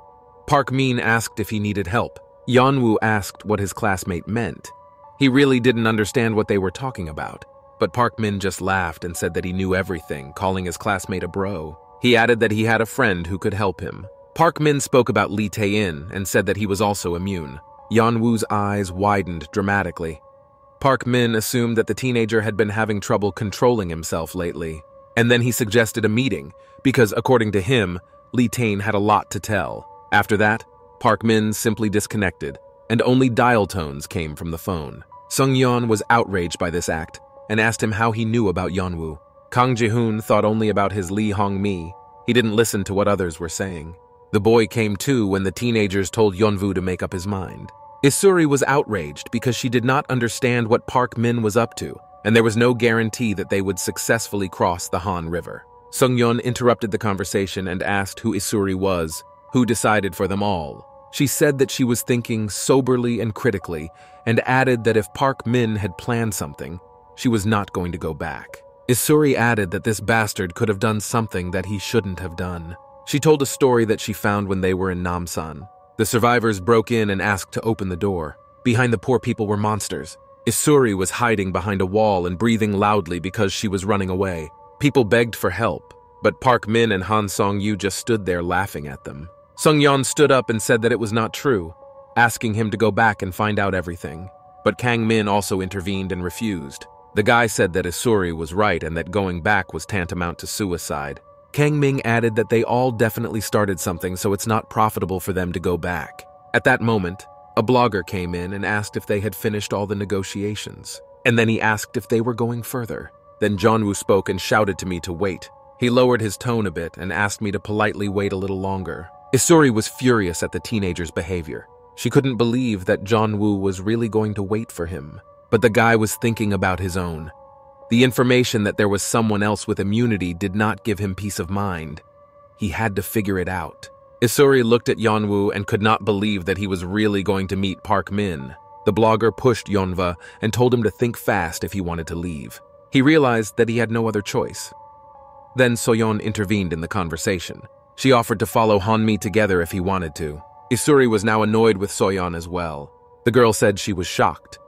Park Min asked if he needed help. Yeonwoo asked what his classmate meant. He really didn't understand what they were talking about. But Park Min just laughed and said that he knew everything, calling his classmate a bro. He added that he had a friend who could help him. Park Min spoke about Lee Tae-in and said that he was also immune. Yeonwoo's eyes widened dramatically. Park Min assumed that the teenager had been having trouble controlling himself lately. And then he suggested a meeting, because according to him, Lee Tae-in had a lot to tell. After that, Park Min simply disconnected, and only dial tones came from the phone. Sungyeon was outraged by this act, and asked him how he knew about Yeonwoo. Kang Ji-hoon thought only about his Lee Hong-mi. He didn't listen to what others were saying. The boy came to when the teenagers told Yeonwoo to make up his mind. Isuri was outraged because she did not understand what Park Min was up to, and there was no guarantee that they would successfully cross the Han River. Sungyeon interrupted the conversation and asked who Isuri was, who decided for them all. She said that she was thinking soberly and critically, and added that if Park Min had planned something, she was not going to go back. Isuri added that this bastard could have done something that he shouldn't have done. She told a story that she found when they were in Namsan. The survivors broke in and asked to open the door. Behind the poor people were monsters. Isuri was hiding behind a wall and breathing loudly because she was running away. People begged for help, but Park Min and Han Song-yu just stood there laughing at them. Sungyeon stood up and said that it was not true, asking him to go back and find out everything. But Kang Min also intervened and refused. The guy said that Isuri was right and that going back was tantamount to suicide. Kang Min added that they all definitely started something, so it's not profitable for them to go back. At that moment, a blogger came in and asked if they had finished all the negotiations. And then he asked if they were going further. Then Yeon-woo spoke and shouted to me to wait. He lowered his tone a bit and asked me to politely wait a little longer. Isuri was furious at the teenager's behavior. She couldn't believe that Yeon-woo was really going to wait for him. But the guy was thinking about his own. The information that there was someone else with immunity did not give him peace of mind. He had to figure it out. Isuri looked at Yeonwoo and could not believe that he was really going to meet Park Min. The blogger pushed Yeonwoo and told him to think fast if he wanted to leave. He realized that he had no other choice. Then Soyon intervened in the conversation. She offered to follow Hanmi together if he wanted to. Isuri was now annoyed with Soyon as well. The girl said she was shocked.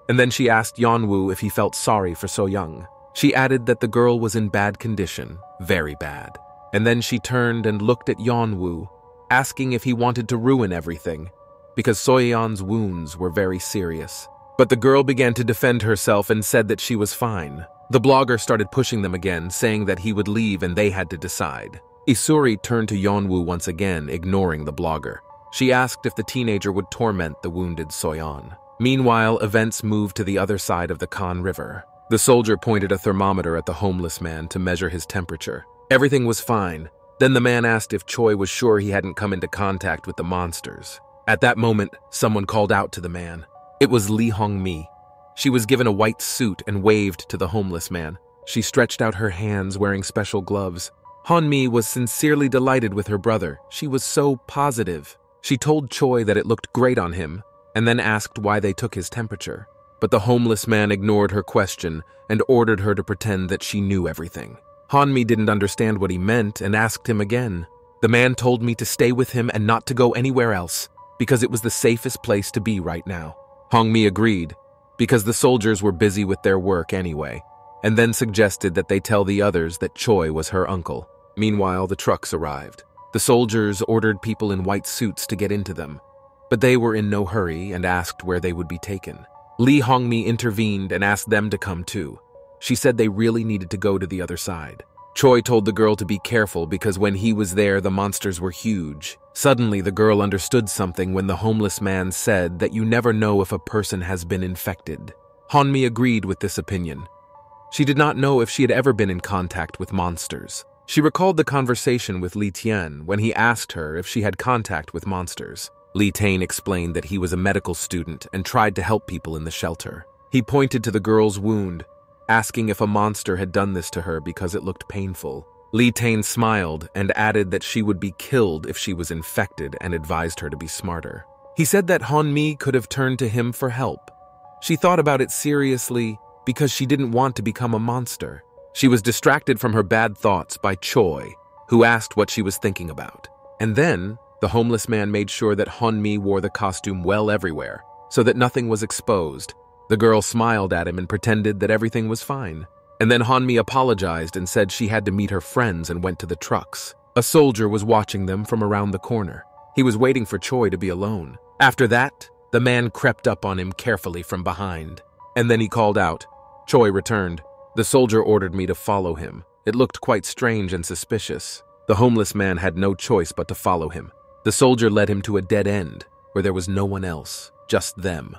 And then she asked Yeonwoo if he felt sorry for Soyoung. She added that the girl was in bad condition, very bad. And then she turned and looked at Yeonwoo, asking if he wanted to ruin everything, because Soyeon's wounds were very serious. But the girl began to defend herself and said that she was fine. The blogger started pushing them again, saying that he would leave and they had to decide. Isuri turned to Yeonwoo once again, ignoring the blogger. She asked if the teenager would torment the wounded Soyon. Meanwhile, events moved to the other side of the Kan River. The soldier pointed a thermometer at the homeless man to measure his temperature. Everything was fine. Then the man asked if Choi was sure he hadn't come into contact with the monsters. At that moment, someone called out to the man. It was Lee Hong-mi. She was given a white suit and waved to the homeless man. She stretched out her hands wearing special gloves. Han-mi was sincerely delighted with her brother. She was so positive. She told Choi that it looked great on him, and then asked why they took his temperature. But the homeless man ignored her question and ordered her to pretend that she knew everything. Han-mi didn't understand what he meant and asked him again. The man told me to stay with him and not to go anywhere else, because it was the safest place to be right now. Hong-mi agreed, because the soldiers were busy with their work anyway, and then suggested that they tell the others that Choi was her uncle. Meanwhile, the trucks arrived. The soldiers ordered people in white suits to get into them, but they were in no hurry and asked where they would be taken. Lee Hong-mi intervened and asked them to come too. She said they really needed to go to the other side. Choi told the girl to be careful because when he was there, the monsters were huge. Suddenly, the girl understood something when the homeless man said that you never know if a person has been infected. Han-mi agreed with this opinion. She did not know if she had ever been in contact with monsters. She recalled the conversation with Lee Tian when he asked her if she had contact with monsters. Lee Tian explained that he was a medical student and tried to help people in the shelter. He pointed to the girl's wound, asking if a monster had done this to her because it looked painful. Lee Tian smiled and added that she would be killed if she was infected and advised her to be smarter. He said that Han-mi could have turned to him for help. She thought about it seriously because she didn't want to become a monster. She was distracted from her bad thoughts by Choi, who asked what she was thinking about. And then, the homeless man made sure that Han-mi wore the costume well everywhere, so that nothing was exposed. The girl smiled at him and pretended that everything was fine. And then Han-mi apologized and said she had to meet her friends and went to the trucks. A soldier was watching them from around the corner. He was waiting for Choi to be alone. After that, the man crept up on him carefully from behind. And then he called out. Choi returned. The soldier ordered me to follow him. It looked quite strange and suspicious. The homeless man had no choice but to follow him. The soldier led him to a dead end, where there was no one else, just them.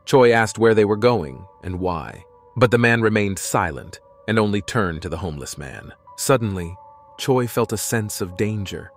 Choi asked where they were going and why, but the man remained silent and only turned to the homeless man. Suddenly, Choi felt a sense of danger.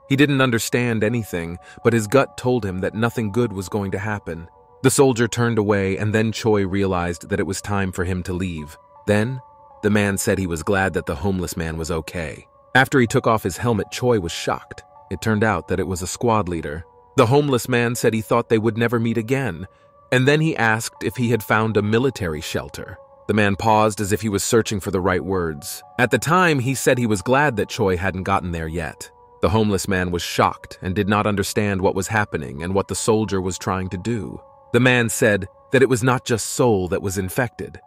He didn't understand anything, but his gut told him that nothing good was going to happen. The soldier turned away, and then Choi realized that it was time for him to leave. Then, the man said he was glad that the homeless man was okay. After he took off his helmet, Choi was shocked. It turned out that it was a squad leader. The homeless man said he thought they would never meet again, and then he asked if he had found a military shelter. The man paused as if he was searching for the right words. At the time, he said he was glad that Choi hadn't gotten there yet. The homeless man was shocked and did not understand what was happening and what the soldier was trying to do. The man said that it was not just Seoul that was infected.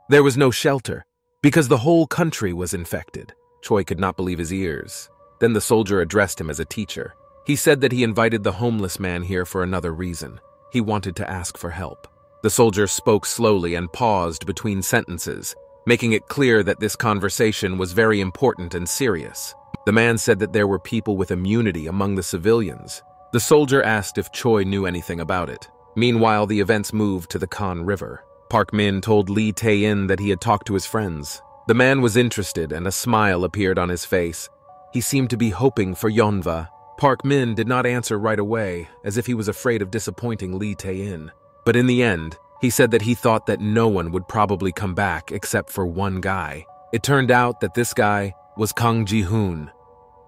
There was no shelter, because the whole country was infected. Choi could not believe his ears. Then the soldier addressed him as a teacher. He said that he invited the homeless man here for another reason. He wanted to ask for help. The soldier spoke slowly and paused between sentences, making it clear that this conversation was very important and serious. The man said that there were people with immunity among the civilians. The soldier asked if Choi knew anything about it. Meanwhile, the events moved to the Kan River. Park Min told Lee Tae-in that he had talked to his friends. The man was interested and a smile appeared on his face. He seemed to be hoping for Yeonwoo. Park Min did not answer right away, as if he was afraid of disappointing Lee Tae-in. But in the end, He said that he thought that no one would probably come back except for one guy. It turned out that this guy was Kang Ji-hoon.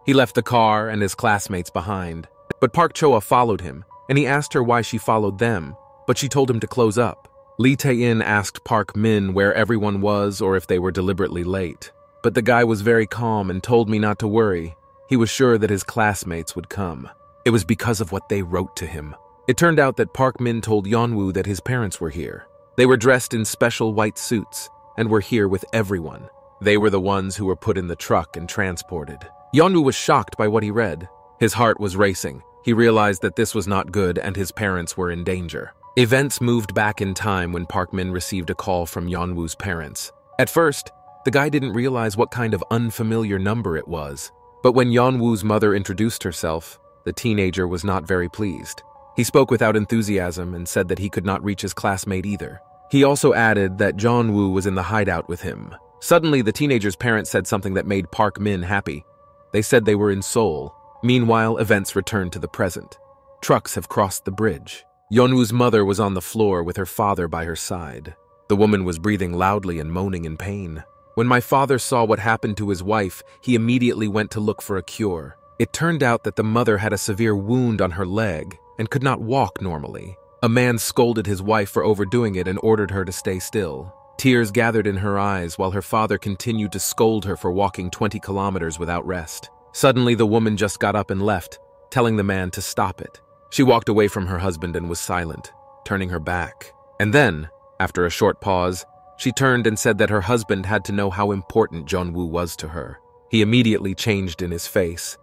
He left the car and his classmates behind, but Park Choa followed him, and he asked her why she followed them, but she told him to close up. Lee Tae-in asked Park Min where everyone was or if they were deliberately late, but the guy was very calm and told me not to worry. He was sure that his classmates would come. It was because of what they wrote to him. It turned out that Park Min told Yeonwoo that his parents were here. They were dressed in special white suits and were here with everyone. They were the ones who were put in the truck and transported. Yeon-u was shocked by what he read. His heart was racing. He realized that this was not good and his parents were in danger. Events moved back in time when Park Min received a call from Yeonwoo's parents. At first, the guy didn't realize what kind of unfamiliar number it was. But when Yeonwoo's mother introduced herself, the teenager was not very pleased. He spoke without enthusiasm and said that he could not reach his classmate either. He also added that Yeon-woo was in the hideout with him. Suddenly, the teenager's parents said something that made Park Min happy. They said they were in Seoul. Meanwhile, events returned to the present. Trucks have crossed the bridge. Yeonwoo's mother was on the floor with her father by her side. The woman was breathing loudly and moaning in pain. When my father saw what happened to his wife, he immediately went to look for a cure. It turned out that the mother had a severe wound on her leg and could not walk normally. A man scolded his wife for overdoing it and ordered her to stay still. Tears gathered in her eyes while her father continued to scold her for walking 20 kilometers without rest. Suddenly, the woman just got up and left, telling the man to stop it. She walked away from her husband and was silent, turning her back. And then, after a short pause, she turned and said that her husband had to know how important Yeon-woo was to her. He immediately changed in his face.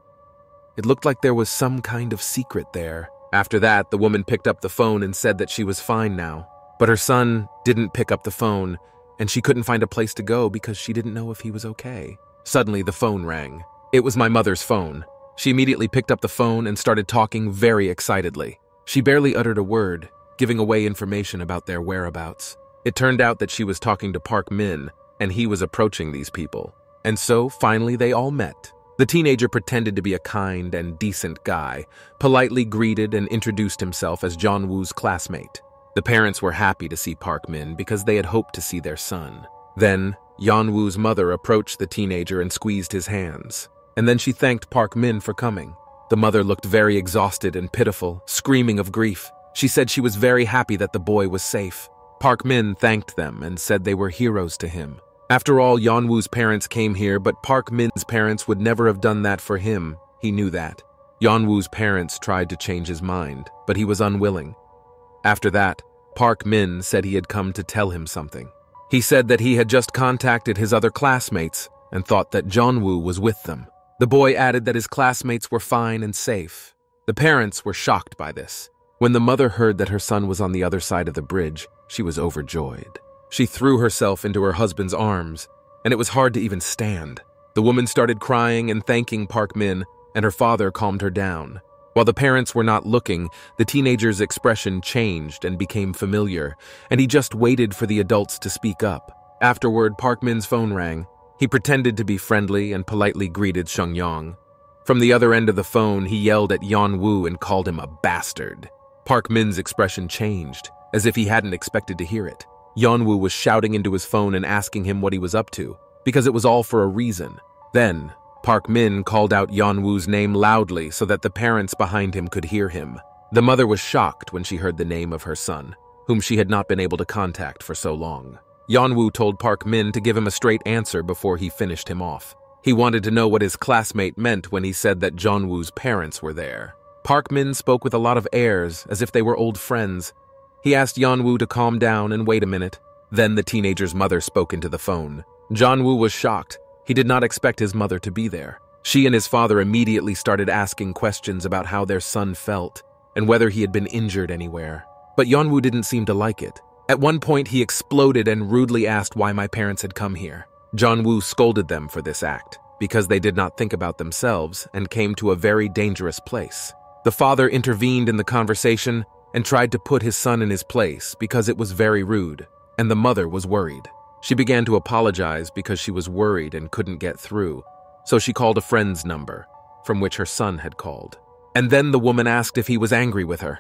It looked like there was some kind of secret there. After that, the woman picked up the phone and said that she was fine now. But her son didn't pick up the phone, and she couldn't find a place to go because she didn't know if he was okay. Suddenly, the phone rang. It was my mother's phone. She immediately picked up the phone and started talking very excitedly. She barely uttered a word, giving away information about their whereabouts. It turned out that she was talking to Park Min, and he was approaching these people. And so, finally, they all met. The teenager pretended to be a kind and decent guy, politely greeted and introduced himself as Yeon-woo's classmate. The parents were happy to see Park Min because they had hoped to see their son. Then, Yeon-woo's mother approached the teenager and squeezed his hands. And then she thanked Park Min for coming. The mother looked very exhausted and pitiful, screaming of grief. She said she was very happy that the boy was safe. Park Min thanked them and said they were heroes to him. After all, Yeon-woo's parents came here, but Park Min's parents would never have done that for him. He knew that. Yeon-woo's parents tried to change his mind, but he was unwilling. After that, Park Min said he had come to tell him something. He said that he had just contacted his other classmates and thought that Yeon-woo was with them. The boy added that his classmates were fine and safe. The parents were shocked by this. When the mother heard that her son was on the other side of the bridge, she was overjoyed. She threw herself into her husband's arms, and it was hard to even stand. The woman started crying and thanking Park Min, and her father calmed her down. While the parents were not looking, the teenager's expression changed and became familiar, and he just waited for the adults to speak up. Afterward, Park Min's phone rang. He pretended to be friendly and politely greeted Seung-yong. From the other end of the phone, he yelled at Yeon-woo and called him a bastard. Park Min's expression changed, as if he hadn't expected to hear it. Yeon-woo was shouting into his phone and asking him what he was up to, because it was all for a reason. Then, Park Min called out Yeon-woo's name loudly so that the parents behind him could hear him. The mother was shocked when she heard the name of her son, whom she had not been able to contact for so long. Yeon-woo told Park Min to give him a straight answer before he finished him off. He wanted to know what his classmate meant when he said that Yeon-woo's parents were there. Park Min spoke with a lot of airs, as if they were old friends. He asked Yeon-woo to calm down and wait a minute. Then the teenager's mother spoke into the phone. Yeon-woo was shocked. He did not expect his mother to be there. She and his father immediately started asking questions about how their son felt and whether he had been injured anywhere. But Yeon-woo didn't seem to like it. At one point, he exploded and rudely asked why my parents had come here. Yeon-woo scolded them for this act, because they did not think about themselves and came to a very dangerous place. The father intervened in the conversation and tried to put his son in his place because it was very rude, and the mother was worried. She began to apologize because she was worried and couldn't get through, so she called a friend's number, from which her son had called. And then the woman asked if he was angry with her.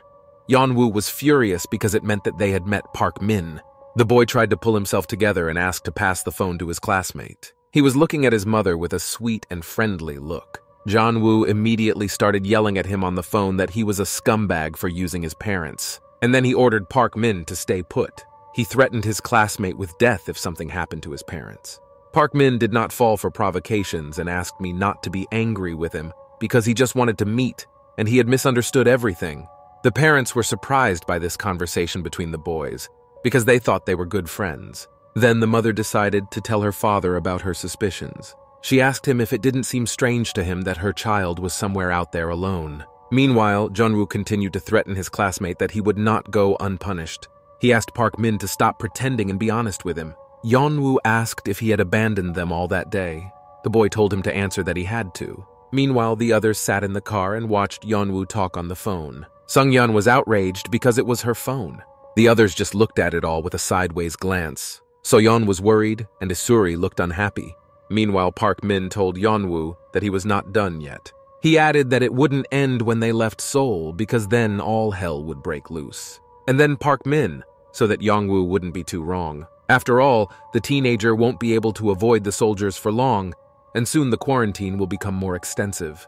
Yeonwoo was furious because it meant that they had met Park Min. The boy tried to pull himself together and asked to pass the phone to his classmate. He was looking at his mother with a sweet and friendly look. Yeonwoo immediately started yelling at him on the phone that he was a scumbag for using his parents. And then he ordered Park Min to stay put. He threatened his classmate with death if something happened to his parents. Park Min did not fall for provocations and asked me not to be angry with him because he just wanted to meet, and he had misunderstood everything. The parents were surprised by this conversation between the boys because they thought they were good friends. Then the mother decided to tell her father about her suspicions. She asked him if it didn't seem strange to him that her child was somewhere out there alone. Meanwhile, Yeonwoo continued to threaten his classmate that he would not go unpunished. He asked Park Min to stop pretending and be honest with him. Yeonwoo asked if he had abandoned them all that day. The boy told him to answer that he had to. Meanwhile, the others sat in the car and watched Yeonwoo talk on the phone. Sungyeon was outraged because it was her phone. The others just looked at it all with a sideways glance. Soyon was worried, and Isuri looked unhappy. Meanwhile, Park Min told Yeonwoo that he was not done yet. He added that it wouldn't end when they left Seoul because then all hell would break loose. And then Park Min, so that Yeonwoo wouldn't be too wrong. After all, the teenager won't be able to avoid the soldiers for long, and soon the quarantine will become more extensive.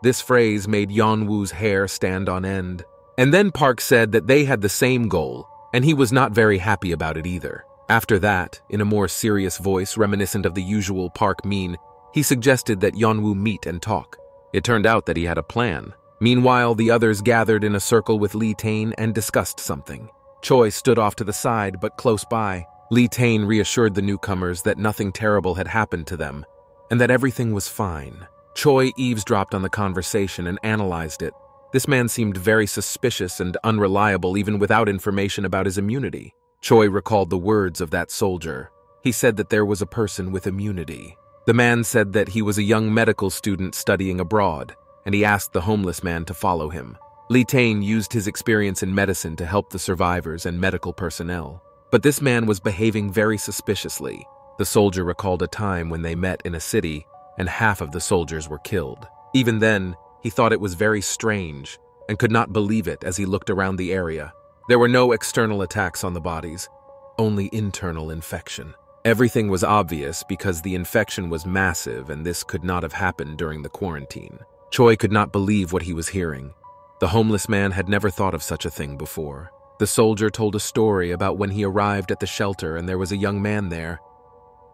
This phrase made Yeonwoo's hair stand on end. And then Park said that they had the same goal, and he was not very happy about it either. After that, in a more serious voice reminiscent of the usual Park Min, he suggested that Yeonwoo meet and talk. It turned out that he had a plan. Meanwhile, the others gathered in a circle with Lee Tae and discussed something. Choi stood off to the side, but close by. Lee Tae reassured the newcomers that nothing terrible had happened to them, and that everything was fine. Choi eavesdropped on the conversation and analyzed it. This man seemed very suspicious and unreliable even without information about his immunity. Choi recalled the words of that soldier. He said that there was a person with immunity. The man said that he was a young medical student studying abroad, and he asked the homeless man to follow him. Lee Tae used his experience in medicine to help the survivors and medical personnel. But this man was behaving very suspiciously. The soldier recalled a time when they met in a city, and half of the soldiers were killed. Even then, he thought it was very strange, and could not believe it as he looked around the area. There were no external attacks on the bodies, only internal infection. Everything was obvious because the infection was massive and this could not have happened during the quarantine. Choi could not believe what he was hearing. The homeless man had never thought of such a thing before. The soldier told a story about when he arrived at the shelter and there was a young man there.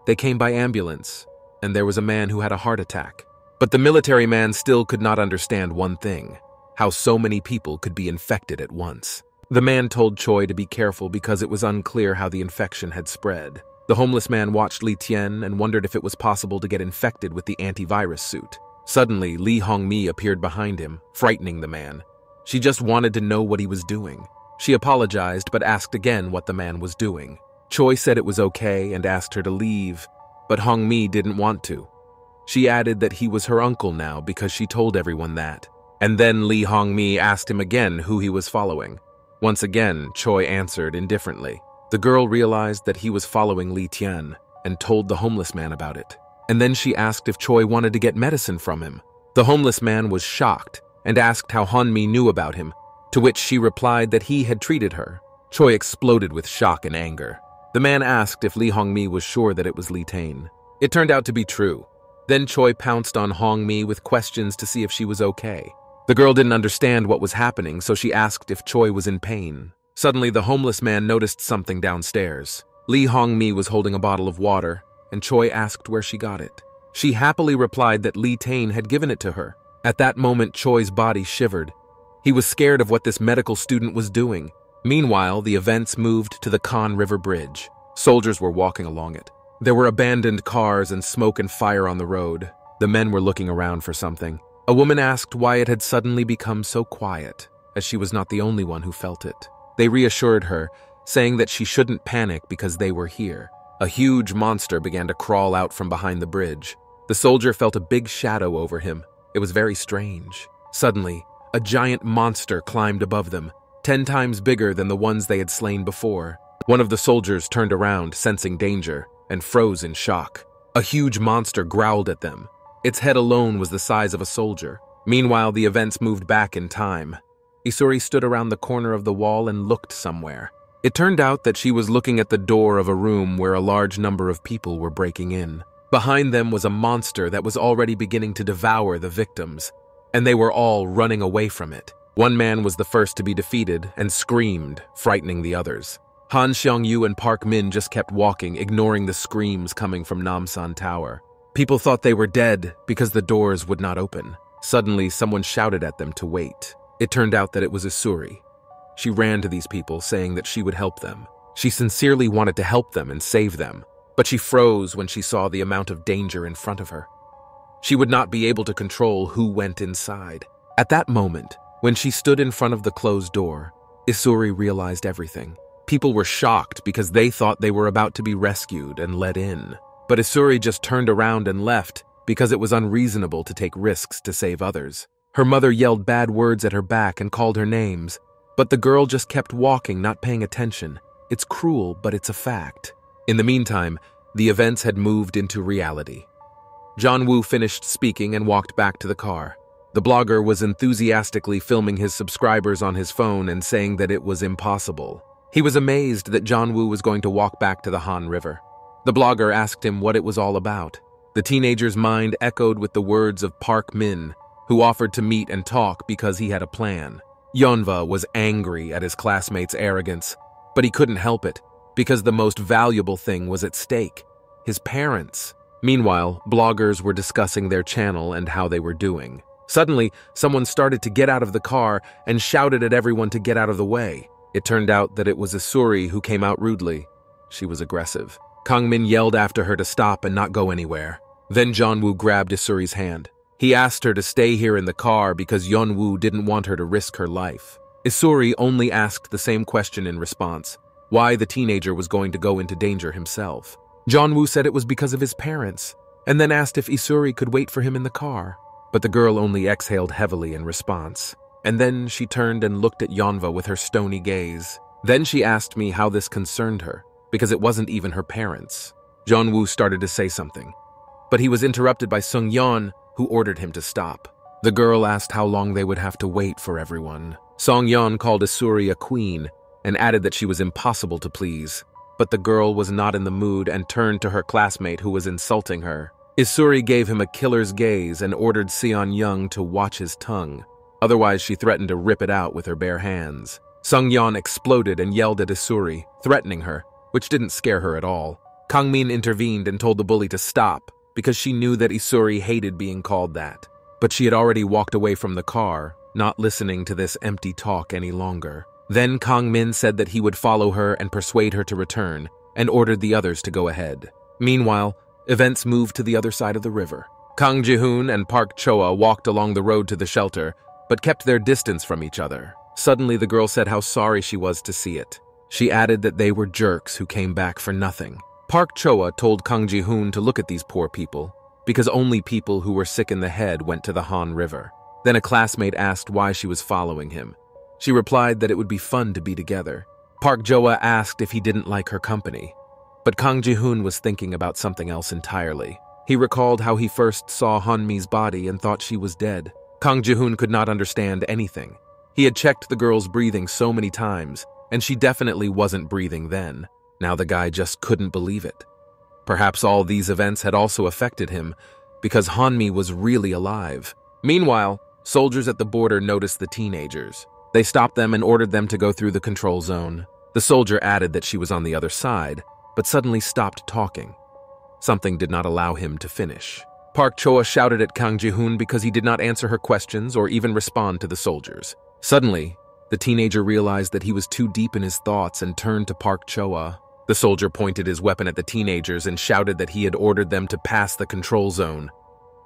They came by ambulance, and there was a man who had a heart attack. But the military man still could not understand one thing: how so many people could be infected at once. The man told Choi to be careful because it was unclear how the infection had spread. The homeless man watched Lee Tien and wondered if it was possible to get infected with the antivirus suit. Suddenly, Lee Hong-mi appeared behind him, frightening the man. She just wanted to know what he was doing. She apologized but asked again what the man was doing. Choi said it was okay and asked her to leave, but Hong-mi didn't want to. She added that he was her uncle now because she told everyone that. And then Lee Hong-mi asked him again who he was following. Once again, Choi answered indifferently. The girl realized that he was following Lee Tien and told the homeless man about it. And then she asked if Choi wanted to get medicine from him. The homeless man was shocked and asked how Hong-mi knew about him, to which she replied that he had treated her. Choi exploded with shock and anger. The man asked if Lee Hong-mi was sure that it was Lee Tae. It turned out to be true. Then Choi pounced on Hong-mi with questions to see if she was okay. The girl didn't understand what was happening, so she asked if Choi was in pain. Suddenly, the homeless man noticed something downstairs. Lee Hong-mi was holding a bottle of water, and Choi asked where she got it. She happily replied that Lee Tae had given it to her. At that moment, Choi's body shivered. He was scared of what this medical student was doing. Meanwhile, the events moved to the Khan River Bridge. Soldiers were walking along it. There were abandoned cars and smoke and fire on the road. The men were looking around for something. A woman asked why it had suddenly become so quiet, as she was not the only one who felt it. They reassured her, saying that she shouldn't panic because they were here. A huge monster began to crawl out from behind the bridge. The soldier felt a big shadow over him. It was very strange. Suddenly, a giant monster climbed above them, 10 times bigger than the ones they had slain before. One of the soldiers turned around, sensing danger, and froze in shock. A huge monster growled at them. Its head alone was the size of a soldier. Meanwhile, the events moved back in time. Isuri stood around the corner of the wall and looked somewhere. It turned out that she was looking at the door of a room where a large number of people were breaking in. Behind them was a monster that was already beginning to devour the victims, and they were all running away from it. One man was the first to be defeated and screamed, frightening the others. Han Seong-yu and Park Min just kept walking, ignoring the screams coming from Namsan Tower. People thought they were dead because the doors would not open. Suddenly, someone shouted at them to wait. It turned out that it was Isuri. She ran to these people, saying that she would help them. She sincerely wanted to help them and save them, but she froze when she saw the amount of danger in front of her. She would not be able to control who went inside. At that moment, when she stood in front of the closed door, Isuri realized everything. People were shocked because they thought they were about to be rescued and let in. But Isuri just turned around and left because it was unreasonable to take risks to save others. Her mother yelled bad words at her back and called her names, but the girl just kept walking, not paying attention. It's cruel, but it's a fact. In the meantime, the events had moved into reality. Yeon-woo finished speaking and walked back to the car. The blogger was enthusiastically filming his subscribers on his phone and saying that it was impossible. He was amazed that Yeon-woo was going to walk back to the Han River. The blogger asked him what it was all about. The teenager's mind echoed with the words of Park Min, who offered to meet and talk because he had a plan. Yeonwoo was angry at his classmates' arrogance, but he couldn't help it because the most valuable thing was at stake: his parents. Meanwhile, bloggers were discussing their channel and how they were doing. Suddenly, someone started to get out of the car and shouted at everyone to get out of the way. It turned out that it was Isuri who came out rudely. She was aggressive. Kang-min yelled after her to stop and not go anywhere. Then Yeon-woo grabbed Isuri's hand. He asked her to stay here in the car because Yeon-woo didn't want her to risk her life. Isuri only asked the same question in response: why the teenager was going to go into danger himself. Yeon-woo said it was because of his parents, and then asked if Isuri could wait for him in the car. But the girl only exhaled heavily in response. And then she turned and looked at Yeonwoo with her stony gaze. Then she asked me how this concerned her, because it wasn't even her parents. Yeon-woo started to say something, but he was interrupted by Sung-yeon, who ordered him to stop. The girl asked how long they would have to wait for everyone. Sung-yeon called Isuri a queen and added that she was impossible to please. But the girl was not in the mood and turned to her classmate who was insulting her. Isuri gave him a killer's gaze and ordered Seon-young to watch his tongue. Otherwise, she threatened to rip it out with her bare hands. Sung-yeon exploded and yelled at Isuri, threatening her, which didn't scare her at all. Kang-min intervened and told the bully to stop, because she knew that Isuri hated being called that. But she had already walked away from the car, not listening to this empty talk any longer. Then Kang-min said that he would follow her and persuade her to return, and ordered the others to go ahead. Meanwhile, events moved to the other side of the river. Kang Ji-hoon and Park Choa walked along the road to the shelter, but kept their distance from each other. Suddenly, the girl said how sorry she was to see it. She added that they were jerks who came back for nothing. Park Choa told Kang Ji-hoon to look at these poor people, because only people who were sick in the head went to the Han River. Then a classmate asked why she was following him. She replied that it would be fun to be together. Park Joa asked if he didn't like her company. But Kang Ji-hoon was thinking about something else entirely. He recalled how he first saw Hanmi's body and thought she was dead. Kang Ji-hoon could not understand anything. He had checked the girl's breathing so many times, and she definitely wasn't breathing then. Now the guy just couldn't believe it. Perhaps all these events had also affected him, because Hanmi was really alive. Meanwhile, soldiers at the border noticed the teenagers. They stopped them and ordered them to go through the control zone. The soldier added that she was on the other side, but suddenly stopped talking. Something did not allow him to finish. Park Choa shouted at Kang Ji-hoon because he did not answer her questions or even respond to the soldiers. Suddenly, the teenager realized that he was too deep in his thoughts and turned to Park Choa. The soldier pointed his weapon at the teenagers and shouted that he had ordered them to pass the control zone.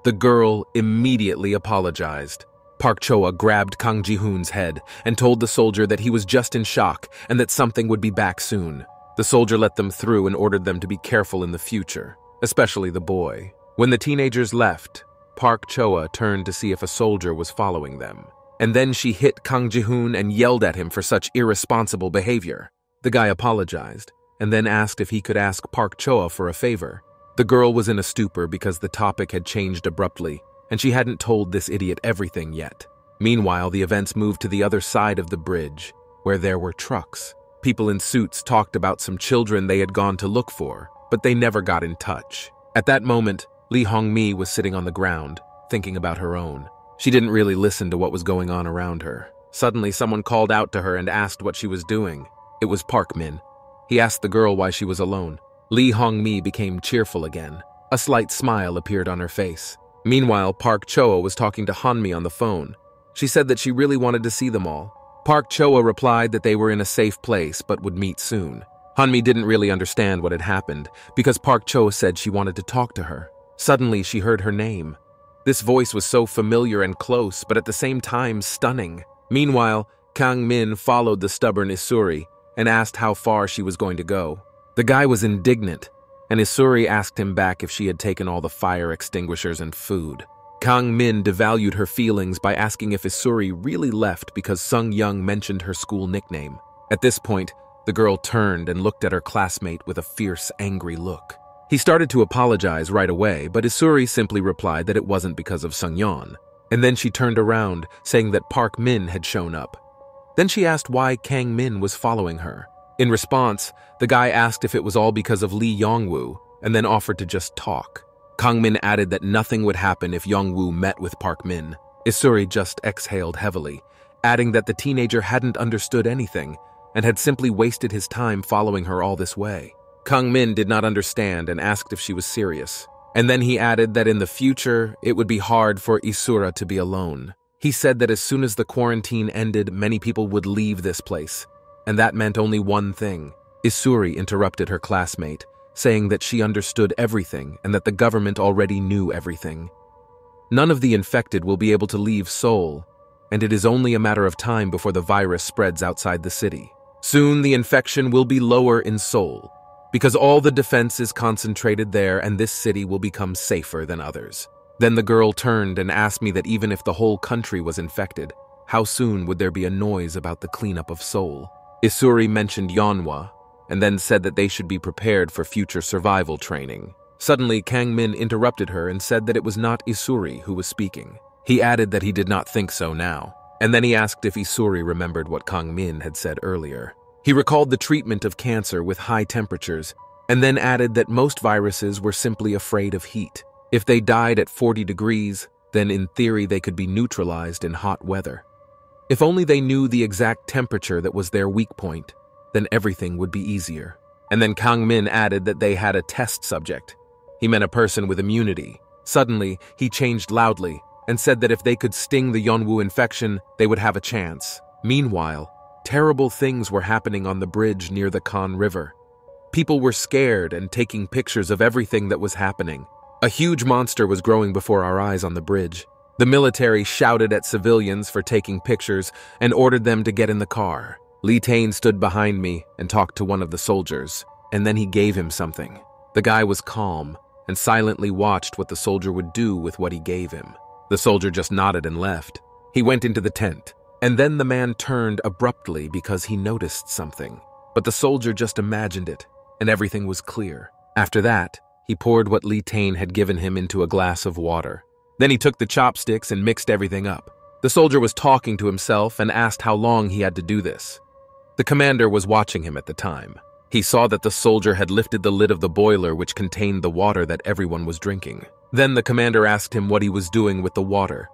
The girl immediately apologized. Park Choa grabbed Kang Ji-hoon's head and told the soldier that he was just in shock and that something would be back soon. The soldier let them through and ordered them to be careful in the future, especially the boy. When the teenagers left, Park Choa turned to see if a soldier was following them. And then she hit Kang Ji-hoon and yelled at him for such irresponsible behavior. The guy apologized and then asked if he could ask Park Choa for a favor. The girl was in a stupor because the topic had changed abruptly, and she hadn't told this idiot everything yet. Meanwhile, the events moved to the other side of the bridge, where there were trucks. People in suits talked about some children they had gone to look for, but they never got in touch. At that moment, Lee Hong-mi was sitting on the ground, thinking about her own. She didn't really listen to what was going on around her. Suddenly, someone called out to her and asked what she was doing. It was Park Min. He asked the girl why she was alone. Lee Hong-mi became cheerful again. A slight smile appeared on her face. Meanwhile, Park Choa was talking to Han-mi on the phone. She said that she really wanted to see them all. Park Choa replied that they were in a safe place but would meet soon. Han-mi didn't really understand what had happened because Park Choa said she wanted to talk to her. Suddenly, she heard her name. This voice was so familiar and close, but at the same time stunning. Meanwhile, Kang Min followed the stubborn Isuri and asked how far she was going to go. The guy was indignant, and Isuri asked him back if she had taken all the fire extinguishers and food. Kang Min devalued her feelings by asking if Isuri really left because Sung Young mentioned her school nickname. At this point, the girl turned and looked at her classmate with a fierce, angry look. He started to apologize right away, but Isuri simply replied that it wasn't because of Sung Yeon. And then she turned around, saying that Park Min had shown up. Then she asked why Kang Min was following her. In response, the guy asked if it was all because of Lee Yeon-woo, and then offered to just talk. Kang Min added that nothing would happen if Yeon-woo met with Park Min. Isuri just exhaled heavily, adding that the teenager hadn't understood anything and had simply wasted his time following her all this way. Kang Min did not understand and asked if she was serious. And then he added that in the future, it would be hard for Isura to be alone. He said that as soon as the quarantine ended, many people would leave this place. And that meant only one thing. Isuri interrupted her classmate, saying that she understood everything and that the government already knew everything. None of the infected will be able to leave Seoul, and it is only a matter of time before the virus spreads outside the city. Soon the infection will be lower in Seoul, because all the defense is concentrated there and this city will become safer than others. Then the girl turned and asked me that even if the whole country was infected, how soon would there be a noise about the cleanup of Seoul? Isuri mentioned Yeonwoo, and then said that they should be prepared for future survival training. Suddenly, Kang Min interrupted her and said that it was not Isuri who was speaking. He added that he did not think so now, and then he asked if Isuri remembered what Kang Min had said earlier. He recalled the treatment of cancer with high temperatures, and then added that most viruses were simply afraid of heat. If they died at 40 degrees, then in theory they could be neutralized in hot weather. If only they knew the exact temperature that was their weak point, then everything would be easier. And then Kang Min added that they had a test subject. He meant a person with immunity. Suddenly, he changed loudly and said that if they could sting the Yeonwoo infection, they would have a chance. Meanwhile, terrible things were happening on the bridge near the Kan River. People were scared and taking pictures of everything that was happening. A huge monster was growing before our eyes on the bridge. The military shouted at civilians for taking pictures and ordered them to get in the car. Lee Tae stood behind me and talked to one of the soldiers, and then he gave him something. The guy was calm and silently watched what the soldier would do with what he gave him. The soldier just nodded and left. He went into the tent, and then the man turned abruptly because he noticed something. But the soldier just imagined it, and everything was clear. After that, he poured what Lee Tae had given him into a glass of water. Then he took the chopsticks and mixed everything up. The soldier was talking to himself and asked how long he had to do this. The commander was watching him at the time. He saw that the soldier had lifted the lid of the boiler which contained the water that everyone was drinking. Then the commander asked him what he was doing with the water.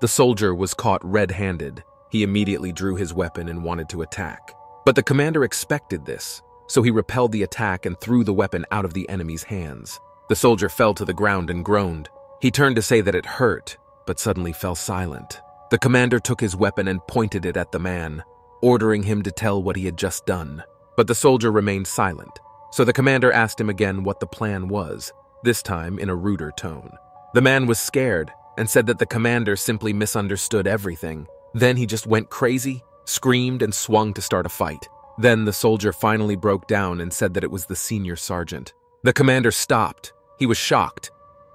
The soldier was caught red-handed. He immediately drew his weapon and wanted to attack. But the commander expected this, so he repelled the attack and threw the weapon out of the enemy's hands. The soldier fell to the ground and groaned. He turned to say that it hurt, but suddenly fell silent. The commander took his weapon and pointed it at the man, ordering him to tell what he had just done. But the soldier remained silent, so the commander asked him again what the plan was, this time in a ruder tone. The man was scared and said that the commander simply misunderstood everything. Then he just went crazy, screamed, and swung to start a fight. Then the soldier finally broke down and said that it was the senior sergeant. The commander stopped. He was shocked.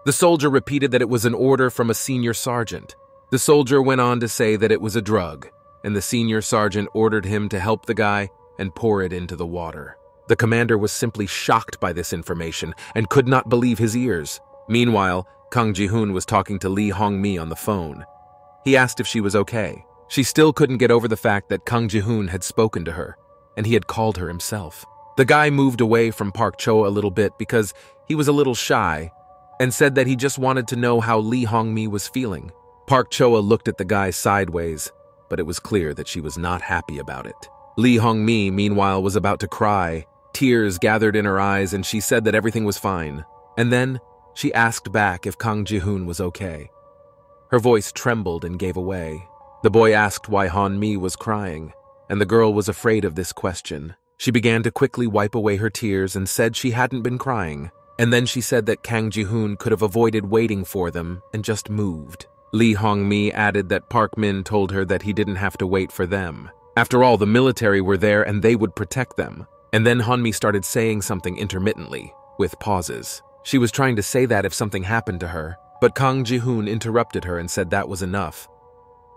The soldier repeated that it was an order from a senior sergeant. The soldier went on to say that it was a drug, and the senior sergeant ordered him to help the guy and pour it into the water. The commander was simply shocked by this information and could not believe his ears. Meanwhile, Kang Ji-hoon was talking to Lee Hong-mi on the phone. He asked if she was okay. She still couldn't get over the fact that Kang Ji-hoon had spoken to her, and he had called her himself. The guy moved away from Park Cho a little bit because he was a little shy, and said that he just wanted to know how Lee Hong-mi was feeling. Park Choa looked at the guy sideways, but it was clear that she was not happy about it. Lee Hong-mi, meanwhile, was about to cry. Tears gathered in her eyes, and she said that everything was fine. And then she asked back if Kang Ji-hoon was okay. Her voice trembled and gave away. The boy asked why Han-mi was crying, and the girl was afraid of this question. She began to quickly wipe away her tears and said she hadn't been crying. And then she said that Kang Ji-hoon could have avoided waiting for them and just moved. Lee Hong-mi added that Park Min told her that he didn't have to wait for them. After all, the military were there and they would protect them. And then Han-mi started saying something intermittently, with pauses. She was trying to say that if something happened to her, but Kang Ji-hoon interrupted her and said that was enough.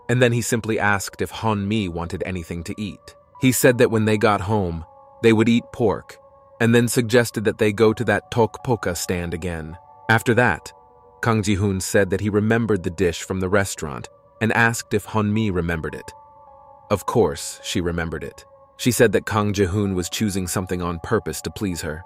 And then he simply asked if Han-mi wanted anything to eat. He said that when they got home, they would eat pork, and then suggested that they go to that tteokbokki stand again. After that, Kang Ji-hoon said that he remembered the dish from the restaurant and asked if Han-mi remembered it. Of course, she remembered it. She said that Kang Ji-hoon was choosing something on purpose to please her.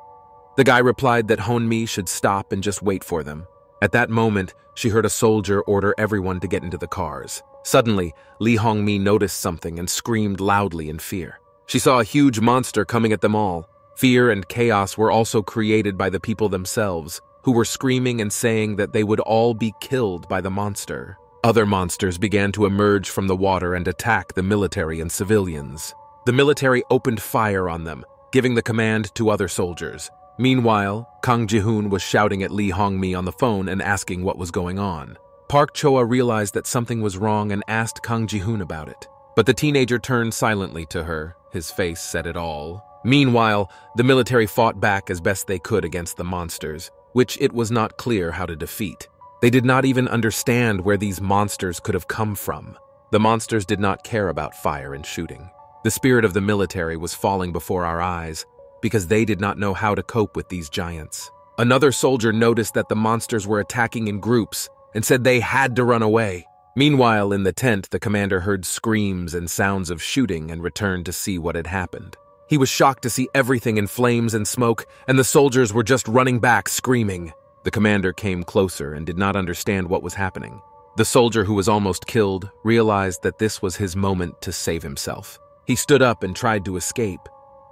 The guy replied that Han-mi should stop and just wait for them. At that moment, she heard a soldier order everyone to get into the cars. Suddenly, Lee Hong-mi noticed something and screamed loudly in fear. She saw a huge monster coming at them all. Fear and chaos were also created by the people themselves, who were screaming and saying that they would all be killed by the monster. Other monsters began to emerge from the water and attack the military and civilians. The military opened fire on them, giving the command to other soldiers. Meanwhile, Kang Ji-hoon was shouting at Lee Hong-mi on the phone and asking what was going on. Park Choa realized that something was wrong and asked Kang Ji-hoon about it. But the teenager turned silently to her. His face said it all. Meanwhile, the military fought back as best they could against the monsters, which it was not clear how to defeat. They did not even understand where these monsters could have come from. The monsters did not care about fire and shooting. The spirit of the military was falling before our eyes because they did not know how to cope with these giants. Another soldier noticed that the monsters were attacking in groups and said they had to run away. Meanwhile, in the tent, the commander heard screams and sounds of shooting and returned to see what had happened. He was shocked to see everything in flames and smoke, and the soldiers were just running back, screaming. The commander came closer and did not understand what was happening. The soldier who was almost killed realized that this was his moment to save himself. He stood up and tried to escape,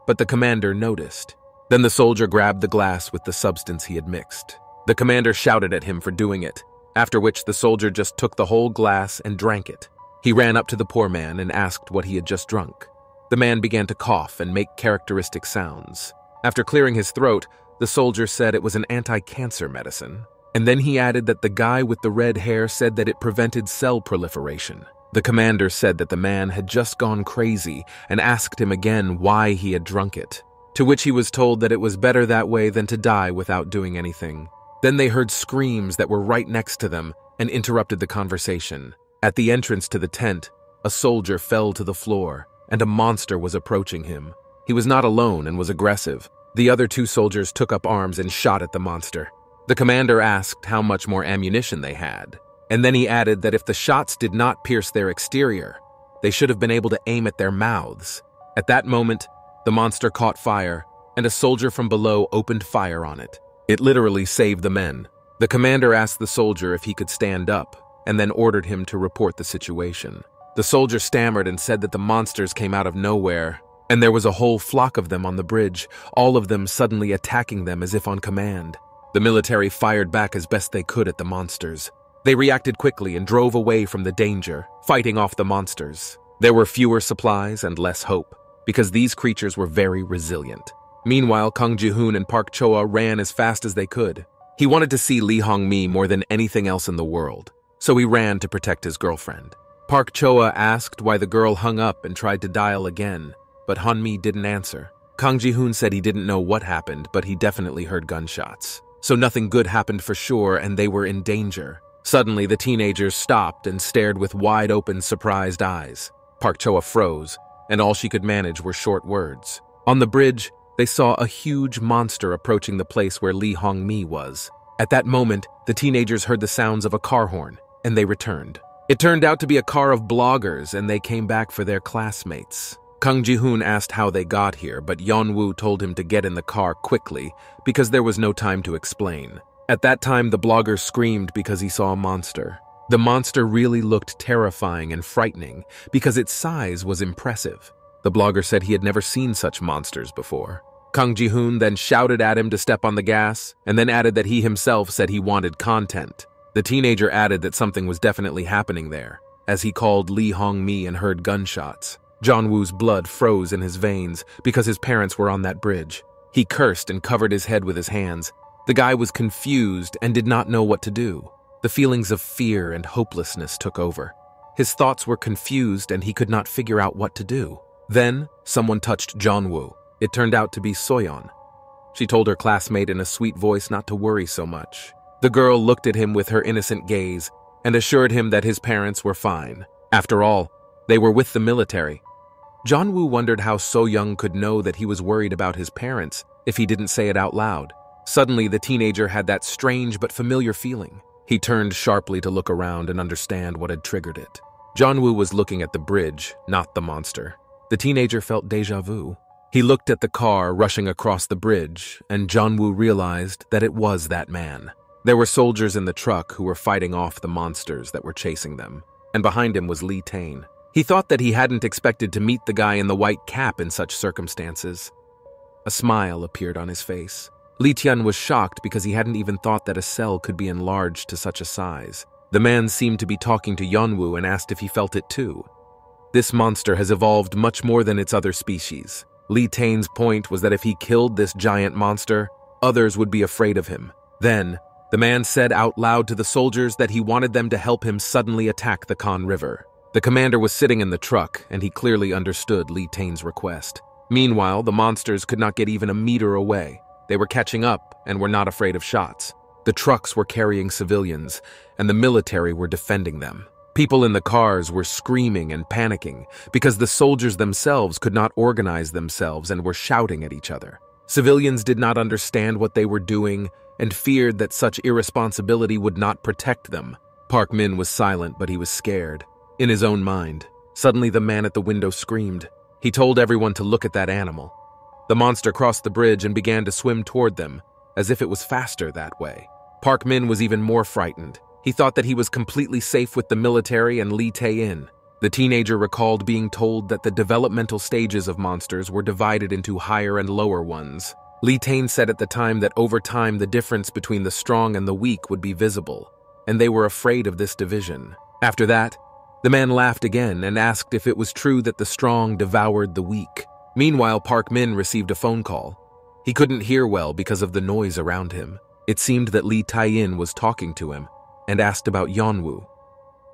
but the commander noticed. Then the soldier grabbed the glass with the substance he had mixed. The commander shouted at him for doing it, after which the soldier just took the whole glass and drank it. He ran up to the poor man and asked what he had just drunk. The man began to cough and make characteristic sounds. After clearing his throat, the soldier said it was an anti-cancer medicine. And then he added that the guy with the red hair said that it prevented cell proliferation. The commander said that the man had just gone crazy and asked him again why he had drunk it, to which he was told that it was better that way than to die without doing anything. Then they heard screams that were right next to them and interrupted the conversation. At the entrance to the tent, a soldier fell to the floor, and a monster was approaching him. He was not alone and was aggressive. The other two soldiers took up arms and shot at the monster. The commander asked how much more ammunition they had, and then he added that if the shots did not pierce their exterior, they should have been able to aim at their mouths. At that moment, the monster caught fire, and a soldier from below opened fire on it. It literally saved the men. The commander asked the soldier if he could stand up, and then ordered him to report the situation. The soldier stammered and said that the monsters came out of nowhere, and there was a whole flock of them on the bridge, all of them suddenly attacking them as if on command. The military fired back as best they could at the monsters. They reacted quickly and drove away from the danger, fighting off the monsters. There were fewer supplies and less hope, because these creatures were very resilient. Meanwhile, Kang Ji-hoon and Park Choa ran as fast as they could. He wanted to see Lee Hong-mi more than anything else in the world, so he ran to protect his girlfriend. Park Choa asked why the girl hung up and tried to dial again, but Han-mi didn't answer. Kang Ji-hoon said he didn't know what happened, but he definitely heard gunshots. So nothing good happened for sure, and they were in danger. Suddenly, the teenagers stopped and stared with wide-open, surprised eyes. Park Choa froze, and all she could manage were short words. On the bridge, they saw a huge monster approaching the place where Lee Hong-mi was. At that moment, the teenagers heard the sounds of a car horn, and they returned. It turned out to be a car of bloggers, and they came back for their classmates. Kang Ji-hoon asked how they got here, but Yeon-woo told him to get in the car quickly because there was no time to explain. At that time, the blogger screamed because he saw a monster. The monster really looked terrifying and frightening because its size was impressive. The blogger said he had never seen such monsters before. Kang Ji-hoon then shouted at him to step on the gas, and then added that he himself said he wanted content. The teenager added that something was definitely happening there, as he called Lee Hong-mi and heard gunshots. Jeon-woo's blood froze in his veins because his parents were on that bridge. He cursed and covered his head with his hands. The guy was confused and did not know what to do. The feelings of fear and hopelessness took over. His thoughts were confused and he could not figure out what to do. Then, someone touched Jeon-woo. It turned out to be Soyon. She told her classmate in a sweet voice not to worry so much. The girl looked at him with her innocent gaze and assured him that his parents were fine. After all, they were with the military. Jeon-woo wondered how So-young could know that he was worried about his parents if he didn't say it out loud. Suddenly, the teenager had that strange but familiar feeling. He turned sharply to look around and understand what had triggered it. Jeon-woo was looking at the bridge, not the monster. The teenager felt déjà vu. He looked at the car rushing across the bridge, and Jeon-woo realized that it was that man. There were soldiers in the truck who were fighting off the monsters that were chasing them, and behind him was Lee Tae-in. He thought that he hadn't expected to meet the guy in the white cap in such circumstances. A smile appeared on his face. Lee Tae-in was shocked because he hadn't even thought that a cell could be enlarged to such a size. The man seemed to be talking to Yeon-woo and asked if he felt it too. This monster has evolved much more than its other species. Lee Tae-in's point was that if he killed this giant monster, others would be afraid of him. Then, the man said out loud to the soldiers that he wanted them to help him suddenly attack the Kan River. The commander was sitting in the truck, and he clearly understood Lee Tae-in's request. Meanwhile, the monsters could not get even a meter away. They were catching up and were not afraid of shots. The trucks were carrying civilians, and the military were defending them. People in the cars were screaming and panicking because the soldiers themselves could not organize themselves and were shouting at each other. Civilians did not understand what they were doing and feared that such irresponsibility would not protect them. Park Min was silent, but he was scared. In his own mind, suddenly the man at the window screamed. He told everyone to look at that animal. The monster crossed the bridge and began to swim toward them, as if it was faster that way. Park Min was even more frightened. He thought that he was completely safe with the military and Lee Tae-in. The teenager recalled being told that the developmental stages of monsters were divided into higher and lower ones. Lee Tae-in said at the time that over time the difference between the strong and the weak would be visible, and they were afraid of this division. After that, the man laughed again and asked if it was true that the strong devoured the weak. Meanwhile, Park Min received a phone call. He couldn't hear well because of the noise around him. It seemed that Lee Tae-in was talking to him and asked about Yeon-woo.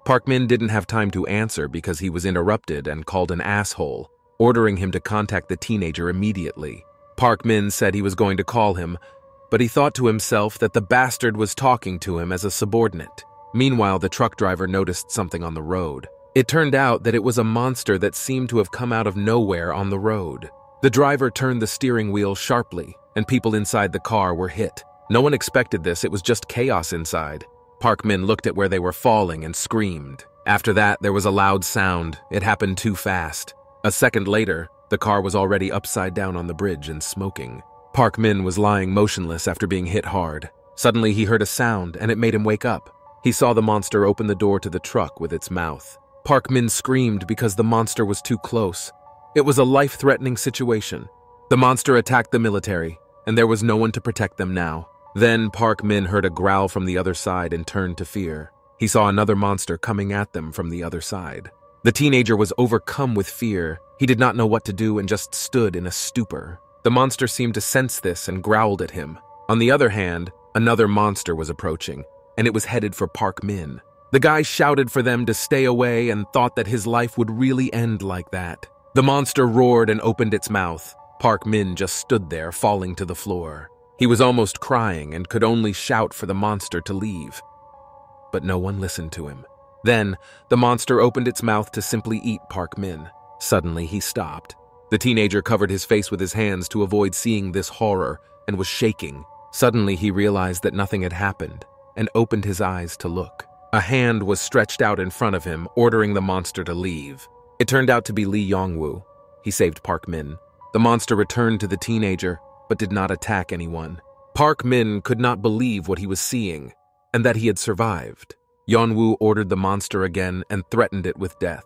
Park Min didn't have time to answer because he was interrupted and called an asshole, ordering him to contact the teenager immediately. Park Min said he was going to call him, but he thought to himself that the bastard was talking to him as a subordinate. Meanwhile, the truck driver noticed something on the road. It turned out that it was a monster that seemed to have come out of nowhere on the road. The driver turned the steering wheel sharply, and people inside the car were hit. No one expected this, it was just chaos inside. Park Min looked at where they were falling and screamed. After that, there was a loud sound. It happened too fast. A second later, the car was already upside down on the bridge and smoking. Park Min was lying motionless after being hit hard. Suddenly, he heard a sound, and it made him wake up. He saw the monster open the door to the truck with its mouth. Park Min screamed because the monster was too close. It was a life-threatening situation. The monster attacked the military, and there was no one to protect them now. Then Park Min heard a growl from the other side and turned to fear. He saw another monster coming at them from the other side. The teenager was overcome with fear. He did not know what to do and just stood in a stupor. The monster seemed to sense this and growled at him. On the other hand, another monster was approaching, and it was headed for Park Min. The guy shouted for them to stay away and thought that his life would really end like that. The monster roared and opened its mouth. Park Min just stood there, falling to the floor. He was almost crying and could only shout for the monster to leave. But no one listened to him. Then, the monster opened its mouth to simply eat Park Min. Suddenly, he stopped. The teenager covered his face with his hands to avoid seeing this horror and was shaking. Suddenly, he realized that nothing had happened and opened his eyes to look. A hand was stretched out in front of him, ordering the monster to leave. It turned out to be Lee Yeon-woo. He saved Park Min. The monster returned to the teenager, but did not attack anyone. Park Min could not believe what he was seeing, and that he had survived. Yeon-woo ordered the monster again and threatened it with death.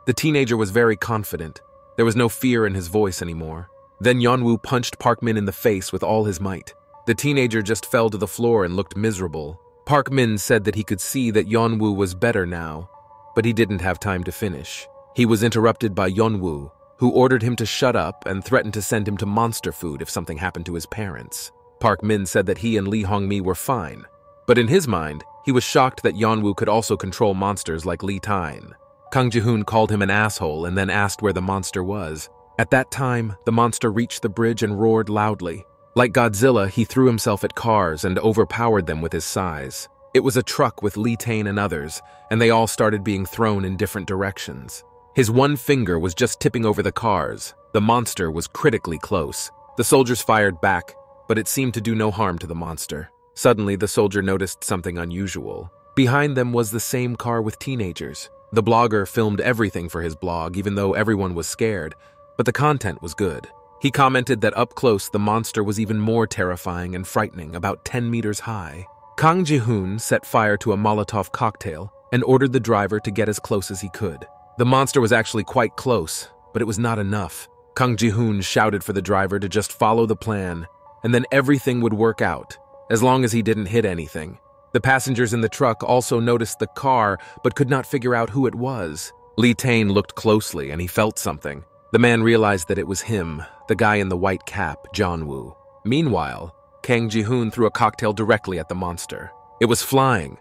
The teenager was very confident. There was no fear in his voice anymore. Then Yeon-woo punched Park Min in the face with all his might. The teenager just fell to the floor and looked miserable. Park Min said that he could see that Yeon-woo was better now, but he didn't have time to finish. He was interrupted by Yeon-woo, who ordered him to shut up and threatened to send him to monster food if something happened to his parents. Park Min said that he and Lee Hong-mi were fine, but in his mind, he was shocked that Yeon-woo could also control monsters like Lee Tyne. Kang Ji-hoon called him an asshole and then asked where the monster was. At that time, the monster reached the bridge and roared loudly. Like Godzilla, he threw himself at cars and overpowered them with his size. It was a truck with Lee Tyne and others, and they all started being thrown in different directions. His one finger was just tipping over the cars. The monster was critically close. The soldiers fired back, but it seemed to do no harm to the monster. Suddenly, the soldier noticed something unusual. Behind them was the same car with teenagers. The blogger filmed everything for his blog, even though everyone was scared, but the content was good. He commented that up close, the monster was even more terrifying and frightening, about 10 meters high. Kang Ji-hoon set fire to a Molotov cocktail and ordered the driver to get as close as he could. The monster was actually quite close, but it was not enough. Kang Ji-hoon shouted for the driver to just follow the plan, and then everything would work out, as long as he didn't hit anything. The passengers in the truck also noticed the car, but could not figure out who it was. Lee Tyne looked closely, and he felt something. The man realized that it was him, the guy in the white cap, Jeon-woo. Meanwhile, Kang Ji-hoon threw a cocktail directly at the monster. It was flying,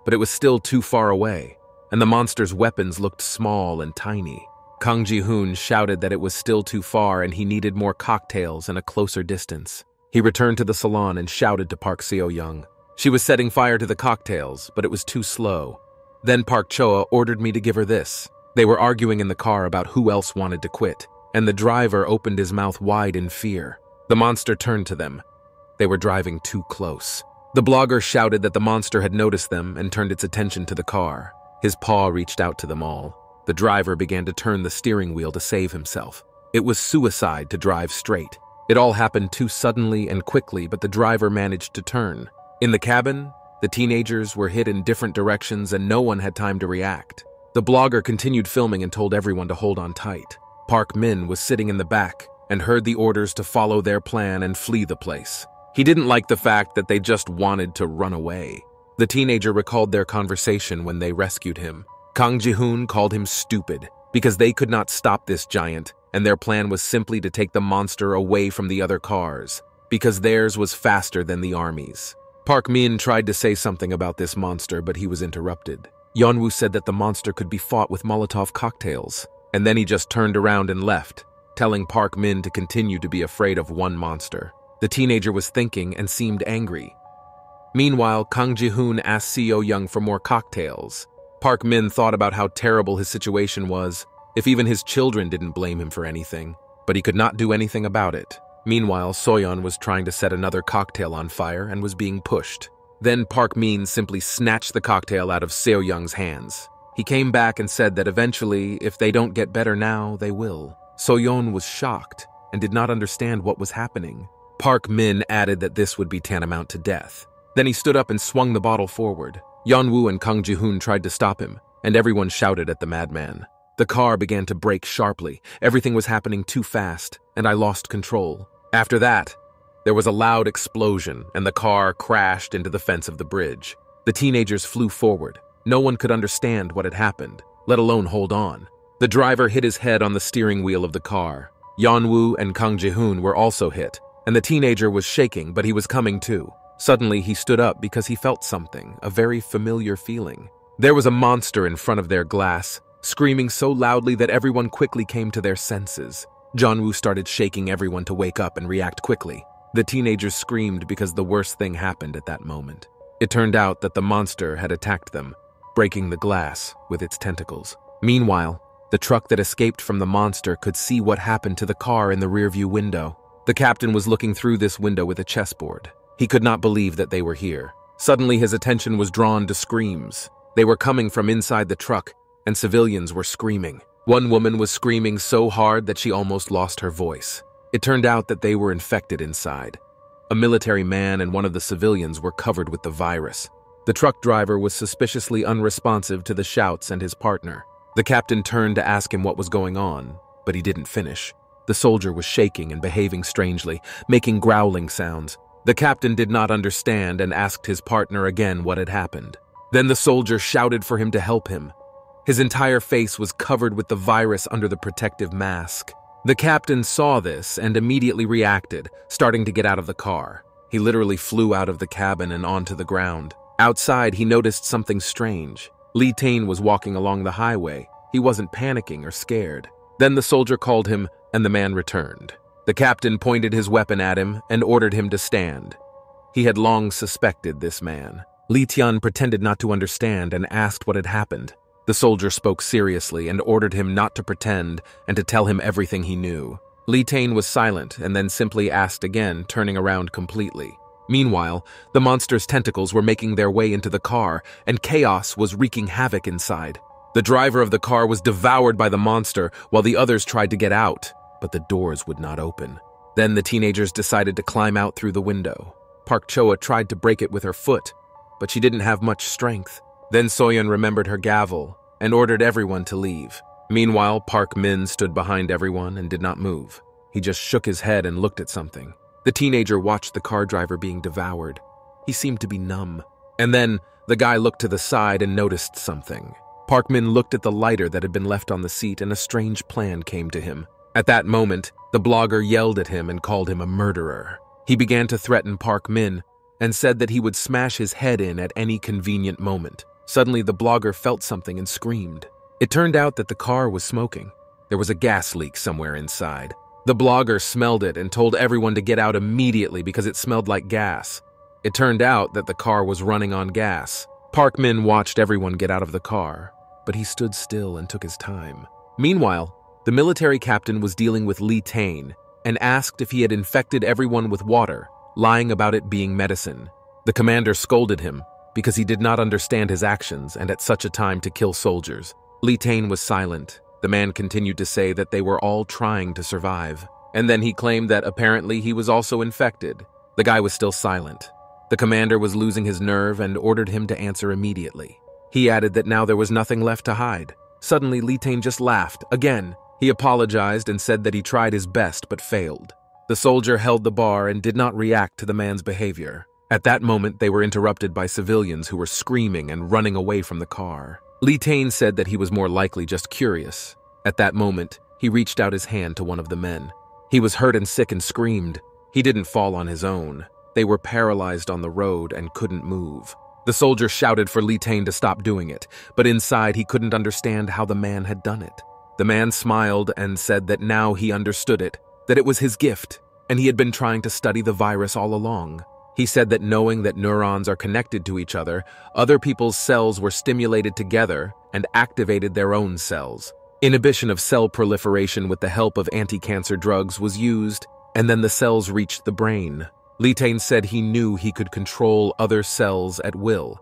but it was still too far away, and the monster's weapons looked small and tiny. Kang Ji-hoon shouted that it was still too far and he needed more cocktails and a closer distance. He returned to the salon and shouted to Park Seo-young. She was setting fire to the cocktails, but it was too slow. Then Park Choa ordered me to give her this. They were arguing in the car about who else wanted to quit, and the driver opened his mouth wide in fear. The monster turned to them. They were driving too close. The blogger shouted that the monster had noticed them and turned its attention to the car. His paw reached out to them all. The driver began to turn the steering wheel to save himself. It was suicide to drive straight. It all happened too suddenly and quickly, but the driver managed to turn. In the cabin, the teenagers were hit in different directions and no one had time to react. The blogger continued filming and told everyone to hold on tight. Park Min was sitting in the back and heard the orders to follow their plan and flee the place. He didn't like the fact that they just wanted to run away. The teenager recalled their conversation when they rescued him. Kang Ji-hoon called him stupid because they could not stop this giant, and their plan was simply to take the monster away from the other cars, because theirs was faster than the army's. Park Min tried to say something about this monster, but he was interrupted. Yeon-woo said that the monster could be fought with Molotov cocktails, and then he just turned around and left, telling Park Min to continue to be afraid of one monster. The teenager was thinking and seemed angry. Meanwhile, Kang Ji-hoon asked Seo-young for more cocktails. Park Min thought about how terrible his situation was, if even his children didn't blame him for anything, but he could not do anything about it. Meanwhile, Soyon was trying to set another cocktail on fire and was being pushed. Then Park Min simply snatched the cocktail out of Seo-young's hands. He came back and said that eventually, if they don't get better now, they will. Soyon was shocked and did not understand what was happening. Park Min added that this would be tantamount to death. Then he stood up and swung the bottle forward. Yeon-woo and Kang Ji-hoon tried to stop him, and everyone shouted at the madman. The car began to brake sharply. Everything was happening too fast, and I lost control. After that, there was a loud explosion, and the car crashed into the fence of the bridge. The teenagers flew forward. No one could understand what had happened, let alone hold on. The driver hit his head on the steering wheel of the car. Yeon-woo and Kang Ji-hoon were also hit, and the teenager was shaking, but he was coming too. Suddenly, he stood up because he felt something, a very familiar feeling. There was a monster in front of their glass, screaming so loudly that everyone quickly came to their senses. Jeon-woo started shaking everyone to wake up and react quickly. The teenagers screamed because the worst thing happened at that moment. It turned out that the monster had attacked them, breaking the glass with its tentacles. Meanwhile, the truck that escaped from the monster could see what happened to the car in the rearview window. The captain was looking through this window with a chessboard. He could not believe that they were here. Suddenly, his attention was drawn to screams. They were coming from inside the truck, and civilians were screaming. One woman was screaming so hard that she almost lost her voice. It turned out that they were infected inside. A military man and one of the civilians were covered with the virus. The truck driver was suspiciously unresponsive to the shouts and his partner. The captain turned to ask him what was going on, but he didn't finish. The soldier was shaking and behaving strangely, making growling sounds. The captain did not understand and asked his partner again what had happened. Then the soldier shouted for him to help him. His entire face was covered with the virus under the protective mask. The captain saw this and immediately reacted, starting to get out of the car. He literally flew out of the cabin and onto the ground. Outside, he noticed something strange. Lee Tae was walking along the highway. He wasn't panicking or scared. Then the soldier called him, and the man returned. The captain pointed his weapon at him and ordered him to stand. He had long suspected this man. Lee Tae pretended not to understand and asked what had happened. The soldier spoke seriously and ordered him not to pretend and to tell him everything he knew. Lee Tae was silent and then simply asked again, turning around completely. Meanwhile, the monster's tentacles were making their way into the car, and chaos was wreaking havoc inside. The driver of the car was devoured by the monster while the others tried to get out, but the doors would not open. Then the teenagers decided to climb out through the window. Park Choa tried to break it with her foot, but she didn't have much strength. Then Soyon remembered her gavel and ordered everyone to leave. Meanwhile, Park Min stood behind everyone and did not move. He just shook his head and looked at something. The teenager watched the car driver being devoured. He seemed to be numb. And then the guy looked to the side and noticed something. Park Min looked at the lighter that had been left on the seat, and a strange plan came to him. At that moment, the blogger yelled at him and called him a murderer. He began to threaten Park Min and said that he would smash his head in at any convenient moment. Suddenly, the blogger felt something and screamed. It turned out that the car was smoking. There was a gas leak somewhere inside. The blogger smelled it and told everyone to get out immediately because it smelled like gas. It turned out that the car was running on gas. Park Min watched everyone get out of the car, but he stood still and took his time. Meanwhile, the military captain was dealing with Lee Tae and asked if he had infected everyone with water, lying about it being medicine. The commander scolded him because he did not understand his actions and at such a time to kill soldiers. Lee Tae was silent. The man continued to say that they were all trying to survive. And then he claimed that apparently he was also infected. The guy was still silent. The commander was losing his nerve and ordered him to answer immediately. He added that now there was nothing left to hide. Suddenly, Lee Tae just laughed. Again, he apologized and said that he tried his best but failed. The soldier held the bar and did not react to the man's behavior. At that moment, they were interrupted by civilians who were screaming and running away from the car. Lee Tae said that he was more likely just curious. At that moment, he reached out his hand to one of the men. He was hurt and sick and screamed. He didn't fall on his own. They were paralyzed on the road and couldn't move. The soldier shouted for Lee Tae to stop doing it, but inside he couldn't understand how the man had done it. The man smiled and said that now he understood it, that it was his gift, and he had been trying to study the virus all along. He said that knowing that neurons are connected to each other people's cells were stimulated together and activated their own cells. Inhibition of cell proliferation with the help of anti-cancer drugs was used, and then the cells reached the brain. Lee Tae said he knew he could control other cells at will.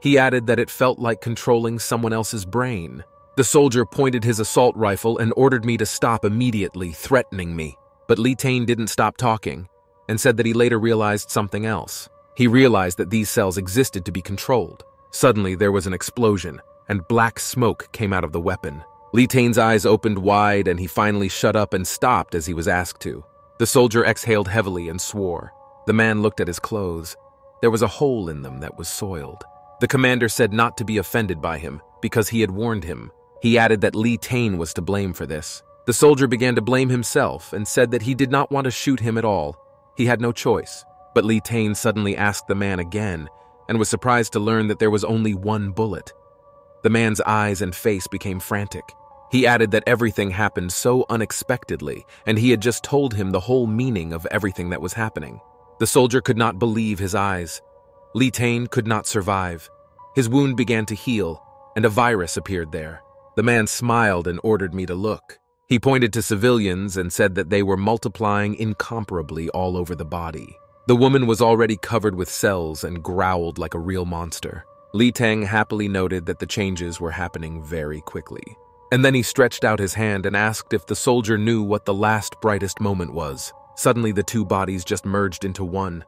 He added that it felt like controlling someone else's brain. The soldier pointed his assault rifle and ordered me to stop immediately, threatening me. But Lee Tae didn't stop talking, and said that he later realized something else. He realized that these cells existed to be controlled. Suddenly, there was an explosion, and black smoke came out of the weapon. Lee Tae's eyes opened wide, and he finally shut up and stopped as he was asked to. The soldier exhaled heavily and swore. The man looked at his clothes. There was a hole in them that was soiled. The commander said not to be offended by him, because he had warned him. He added that Lee Tae was to blame for this. The soldier began to blame himself and said that he did not want to shoot him at all. He had no choice, but Lee Tae suddenly asked the man again and was surprised to learn that there was only one bullet. The man's eyes and face became frantic. He added that everything happened so unexpectedly, and he had just told him the whole meaning of everything that was happening. The soldier could not believe his eyes. Lee Tae could not survive. His wound began to heal, and a virus appeared there. The man smiled and ordered me to look. He pointed to civilians and said that they were multiplying incomparably all over the body. The woman was already covered with cells and growled like a real monster. Lee Tang happily noted that the changes were happening very quickly. And then he stretched out his hand and asked if the soldier knew what the last brightest moment was. Suddenly, the two bodies just merged into one.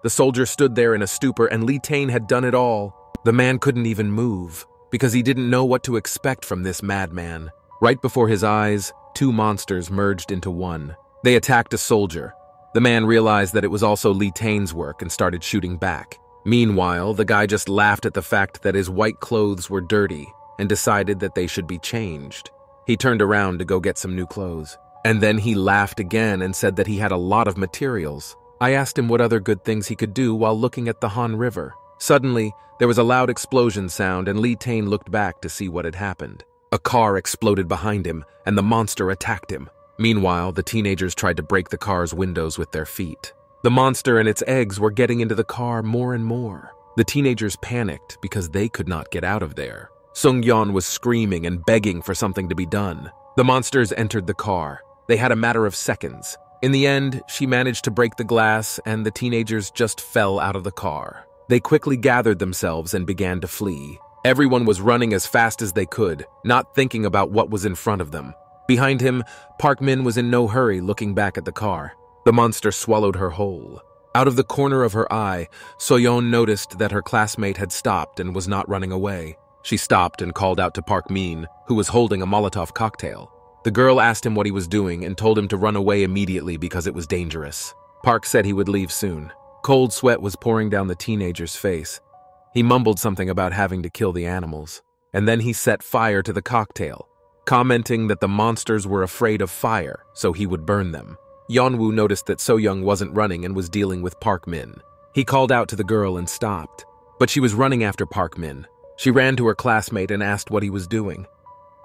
The soldier stood there in a stupor, and Lee Tang had done it all. The man couldn't even move, because he didn't know what to expect from this madman. Right before his eyes, two monsters merged into one. They attacked a soldier. The man realized that it was also Lee Tang's work and started shooting back. Meanwhile, the guy just laughed at the fact that his white clothes were dirty and decided that they should be changed. He turned around to go get some new clothes. And then he laughed again and said that he had a lot of materials. I asked him what other good things he could do while looking at the Han River. Suddenly, there was a loud explosion sound and Lee Tang looked back to see what had happened. A car exploded behind him and the monster attacked him. Meanwhile, the teenagers tried to break the car's windows with their feet. The monster and its eggs were getting into the car more and more. The teenagers panicked because they could not get out of there. Sung-yeon was screaming and begging for something to be done. The monsters entered the car. They had a matter of seconds. In the end, she managed to break the glass and the teenagers just fell out of the car. They quickly gathered themselves and began to flee. Everyone was running as fast as they could, not thinking about what was in front of them. Behind him, Park Min was in no hurry looking back at the car. The monster swallowed her whole. Out of the corner of her eye, Soyon noticed that her classmate had stopped and was not running away. She stopped and called out to Park Min, who was holding a Molotov cocktail. The girl asked him what he was doing and told him to run away immediately because it was dangerous. Park said he would leave soon. Cold sweat was pouring down the teenager's face. He mumbled something about having to kill the animals, and then he set fire to the cocktail, commenting that the monsters were afraid of fire, so he would burn them. Yeonwoo noticed that So-young wasn't running and was dealing with Park Min. He called out to the girl and stopped, but she was running after Park Min. She ran to her classmate and asked what he was doing.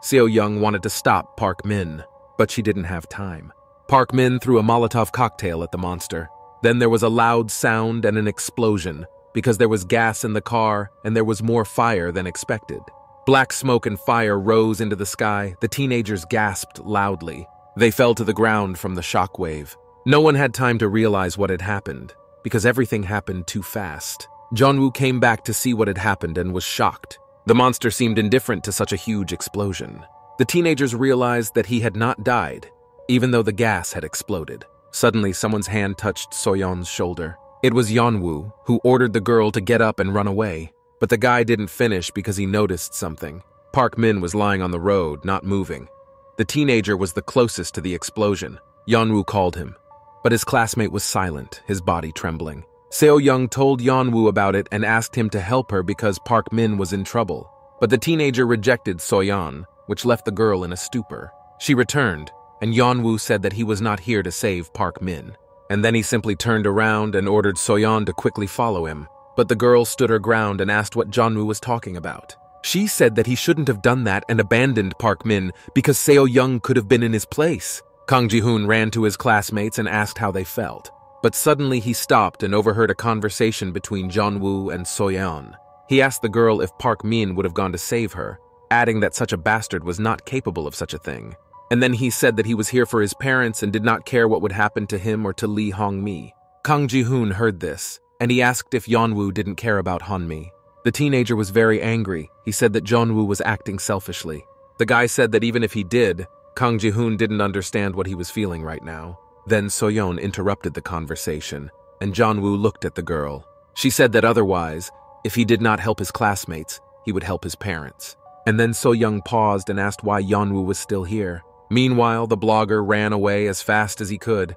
So-young wanted to stop Park Min, but she didn't have time. Park Min threw a Molotov cocktail at the monster. Then there was a loud sound and an explosion, because there was gas in the car and there was more fire than expected. Black smoke and fire rose into the sky. The teenagers gasped loudly. They fell to the ground from the shockwave. No one had time to realize what had happened, because everything happened too fast. Yeon-woo came back to see what had happened and was shocked. The monster seemed indifferent to such a huge explosion. The teenagers realized that he had not died, even though the gas had exploded. Suddenly, someone's hand touched Soyeon's shoulder. It was Yeon-woo, who ordered the girl to get up and run away. But the guy didn't finish because he noticed something. Park Min was lying on the road, not moving. The teenager was the closest to the explosion. Yeon-woo called him, but his classmate was silent, his body trembling. Seo-young told Yeon-woo about it and asked him to help her because Park Min was in trouble. But the teenager rejected Soyeon, which left the girl in a stupor. She returned, and Yeon-woo said that he was not here to save Park Min. And then he simply turned around and ordered Soyeon to quickly follow him. But the girl stood her ground and asked what Yeon-woo was talking about. She said that he shouldn't have done that and abandoned Park Min because Seo-young could have been in his place. Kang Ji-hoon ran to his classmates and asked how they felt. But suddenly he stopped and overheard a conversation between Yeon-woo and Soyeon. He asked the girl if Park Min would have gone to save her, adding that such a bastard was not capable of such a thing. And then he said that he was here for his parents and did not care what would happen to him or to Lee Hong-mi. Kang Ji-hoon heard this, and he asked if Yeon-woo didn't care about Han-mi. The teenager was very angry. He said that Yeon-woo was acting selfishly. The guy said that even if he did, Kang Ji-hoon didn't understand what he was feeling right now. Then Soyeon interrupted the conversation, and Yeon-woo looked at the girl. She said that otherwise, if he did not help his classmates, he would help his parents. And then So-young paused and asked why Yeon-woo was still here. Meanwhile, the blogger ran away as fast as he could.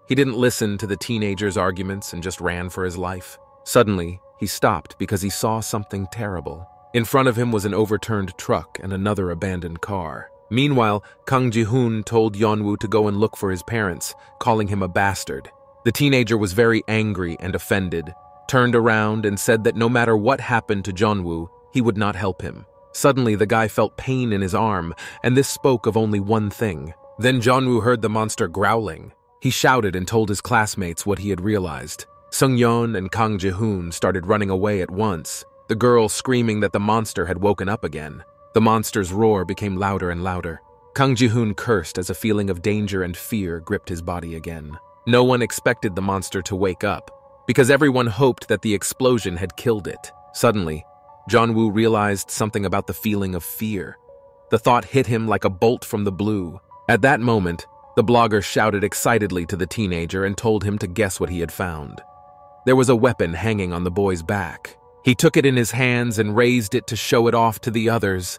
He didn't listen to the teenager's arguments and just ran for his life. Suddenly, he stopped because he saw something terrible. In front of him was an overturned truck and another abandoned car. Meanwhile, Kang Ji-hoon told Yeon-woo to go and look for his parents, calling him a bastard. The teenager was very angry and offended, turned around and said that no matter what happened to Yeon-woo, he would not help him. Suddenly, the guy felt pain in his arm, and this spoke of only one thing. Then Yeon-woo heard the monster growling. He shouted and told his classmates what he had realized. Sung-yeon and Kang Ji-hoon started running away at once, the girl screaming that the monster had woken up again. The monster's roar became louder and louder. Kang Ji-hoon cursed as a feeling of danger and fear gripped his body again. No one expected the monster to wake up, because everyone hoped that the explosion had killed it. Suddenly, Yeon-woo realized something about the feeling of fear. The thought hit him like a bolt from the blue. At that moment, the blogger shouted excitedly to the teenager and told him to guess what he had found. There was a weapon hanging on the boy's back. He took it in his hands and raised it to show it off to the others.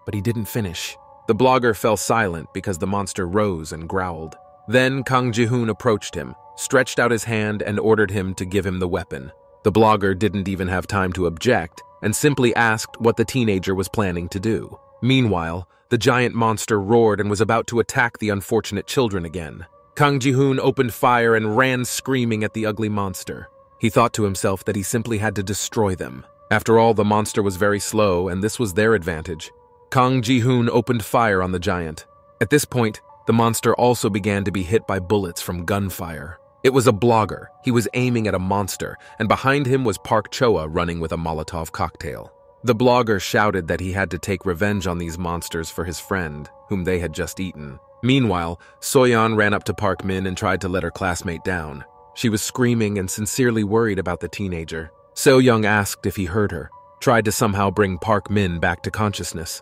But he didn't finish. The blogger fell silent because the monster rose and growled. Then Kang Ji-hoon approached him, stretched out his hand and ordered him to give him the weapon. The blogger didn't even have time to object and simply asked what the teenager was planning to do. Meanwhile, the giant monster roared and was about to attack the unfortunate children again. Kang Ji-hoon opened fire and ran screaming at the ugly monster. He thought to himself that he simply had to destroy them. After all, the monster was very slow, and this was their advantage. Kang Ji-hoon opened fire on the giant. At this point, the monster also began to be hit by bullets from gunfire. It was a blogger. He was aiming at a monster, and behind him was Park Choa running with a Molotov cocktail. The blogger shouted that he had to take revenge on these monsters for his friend, whom they had just eaten. Meanwhile, Soyon ran up to Park Min and tried to let her classmate down. She was screaming and sincerely worried about the teenager. So-young asked if he heard her, tried to somehow bring Park Min back to consciousness.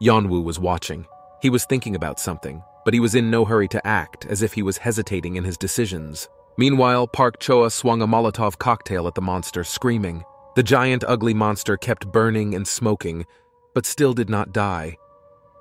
Yeon-woo was watching. He was thinking about something, but he was in no hurry to act, as if he was hesitating in his decisions. Meanwhile, Park Choa swung a Molotov cocktail at the monster, screaming. The giant, ugly monster kept burning and smoking, but still did not die.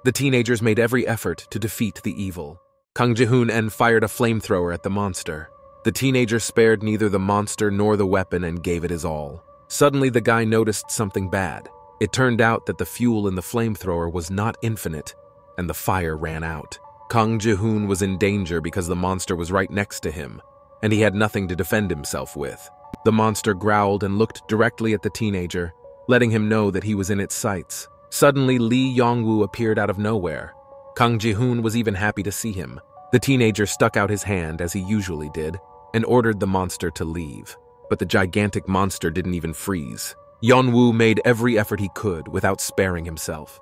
The teenagers made every effort to defeat the evil. Kang Ji-hoon fired a flamethrower at the monster. The teenager spared neither the monster nor the weapon and gave it his all. Suddenly, the guy noticed something bad. It turned out that the fuel in the flamethrower was not infinite, and the fire ran out. Kang Ji-hoon was in danger because the monster was right next to him, and he had nothing to defend himself with. The monster growled and looked directly at the teenager, letting him know that he was in its sights. Suddenly, Lee Yong-woo appeared out of nowhere. Kang Ji-hoon was even happy to see him. The teenager stuck out his hand, as he usually did, and ordered the monster to leave. But the gigantic monster didn't even freeze. Yeon-woo made every effort he could without sparing himself.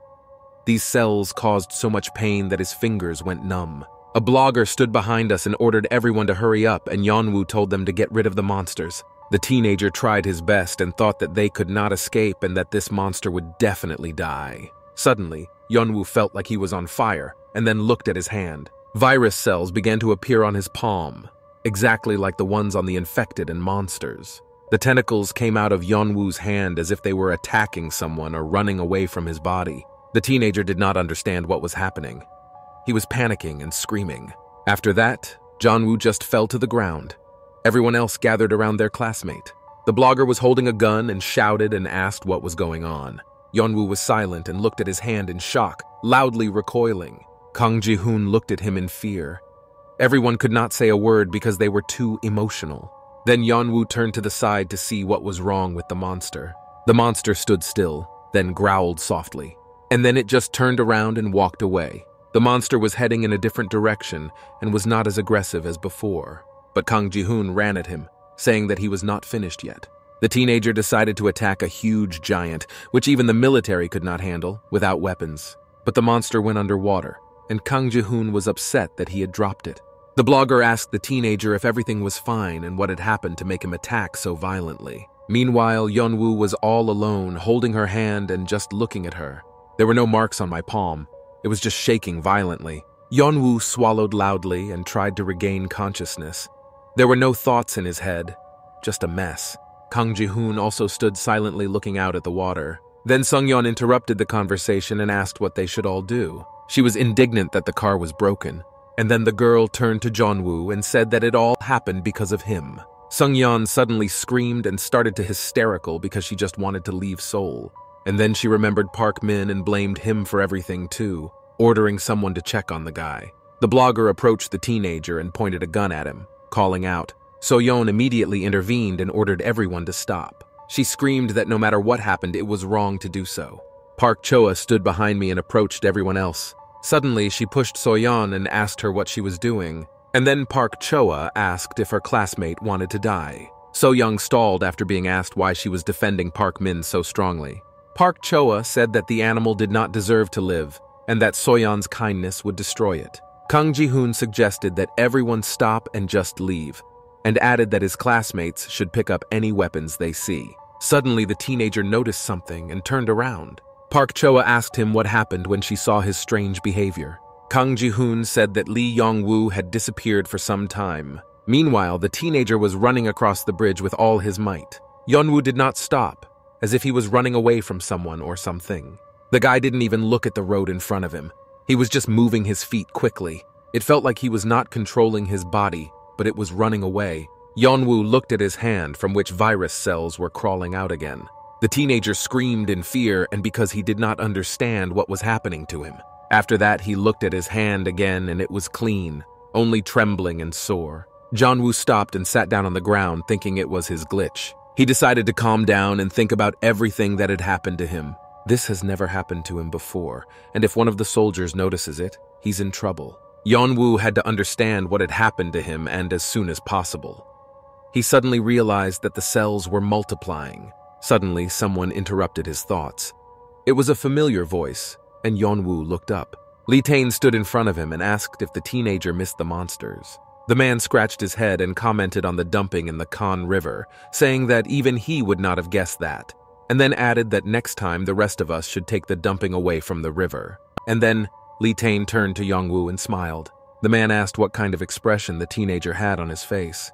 These cells caused so much pain that his fingers went numb. A blogger stood behind us and ordered everyone to hurry up, and Yeon-woo told them to get rid of the monsters. The teenager tried his best and thought that they could not escape and that this monster would definitely die. Suddenly, Yeon-woo felt like he was on fire and then looked at his hand. Virus cells began to appear on his palm, exactly like the ones on the infected and monsters. The tentacles came out of Yeon-woo's hand as if they were attacking someone or running away from his body. The teenager did not understand what was happening. He was panicking and screaming. After that, Yeon-woo just fell to the ground. Everyone else gathered around their classmate. The blogger was holding a gun and shouted and asked what was going on. Yeon-woo was silent and looked at his hand in shock, loudly recoiling. Kang Ji-hoon looked at him in fear. Everyone could not say a word because they were too emotional. Then Yeon-woo turned to the side to see what was wrong with the monster. The monster stood still, then growled softly. And then it just turned around and walked away. The monster was heading in a different direction and was not as aggressive as before. But Kang Ji-hoon ran at him, saying that he was not finished yet. The teenager decided to attack a huge giant, which even the military could not handle, without weapons. But the monster went underwater, and Kang Ji-hoon was upset that he had dropped it. The blogger asked the teenager if everything was fine and what had happened to make him attack so violently. Meanwhile, Yeon-woo was all alone, holding her hand and just looking at her. There were no marks on my palm. It was just shaking violently. Yeon-woo swallowed loudly and tried to regain consciousness. There were no thoughts in his head, just a mess. Kang Ji-hoon also stood silently looking out at the water. Then Sung-yeon interrupted the conversation and asked what they should all do. She was indignant that the car was broken. And then the girl turned to Yeon-woo and said that it all happened because of him. Sung-yeon suddenly screamed and started to hysterical because she just wanted to leave Seoul. And then she remembered Park Min and blamed him for everything too, ordering someone to check on the guy. The blogger approached the teenager and pointed a gun at him, calling out. Soyon immediately intervened and ordered everyone to stop. She screamed that no matter what happened, it was wrong to do so. Park Choa stood behind me and approached everyone else. Suddenly, she pushed Soyon and asked her what she was doing. And then Park Choa asked if her classmate wanted to die. So-young stalled after being asked why she was defending Park Min so strongly. Park Choa said that the animal did not deserve to live, and that Soyon's kindness would destroy it. Kang Ji-hoon suggested that everyone stop and just leave, and added that his classmates should pick up any weapons they see. Suddenly, the teenager noticed something and turned around. Park Choa asked him what happened when she saw his strange behavior. Kang Ji-hoon said that Lee Yong-woo had disappeared for some time. Meanwhile, the teenager was running across the bridge with all his might. Yeon-woo did not stop, as if he was running away from someone or something. The guy didn't even look at the road in front of him. He was just moving his feet quickly. It felt like he was not controlling his body, but it was running away. Yeon-woo looked at his hand, from which virus cells were crawling out again. The teenager screamed in fear, and because he did not understand what was happening to him. After that, he looked at his hand again, and it was clean, only trembling and sore. Yeon-woo stopped and sat down on the ground, thinking it was his glitch. He decided to calm down and think about everything that had happened to him. This has never happened to him before, and if one of the soldiers notices it, he's in trouble. Yeon-woo had to understand what had happened to him, and as soon as possible. He suddenly realized that the cells were multiplying. Suddenly, someone interrupted his thoughts. It was a familiar voice, and Yeon-woo looked up. Lee Tae stood in front of him and asked if the teenager missed the monsters. The man scratched his head and commented on the dumping in the Kan River, saying that even he would not have guessed that, and then added that next time the rest of us should take the dumping away from the river. And then Lee Tae turned to Yeon-woo and smiled. The man asked what kind of expression the teenager had on his face.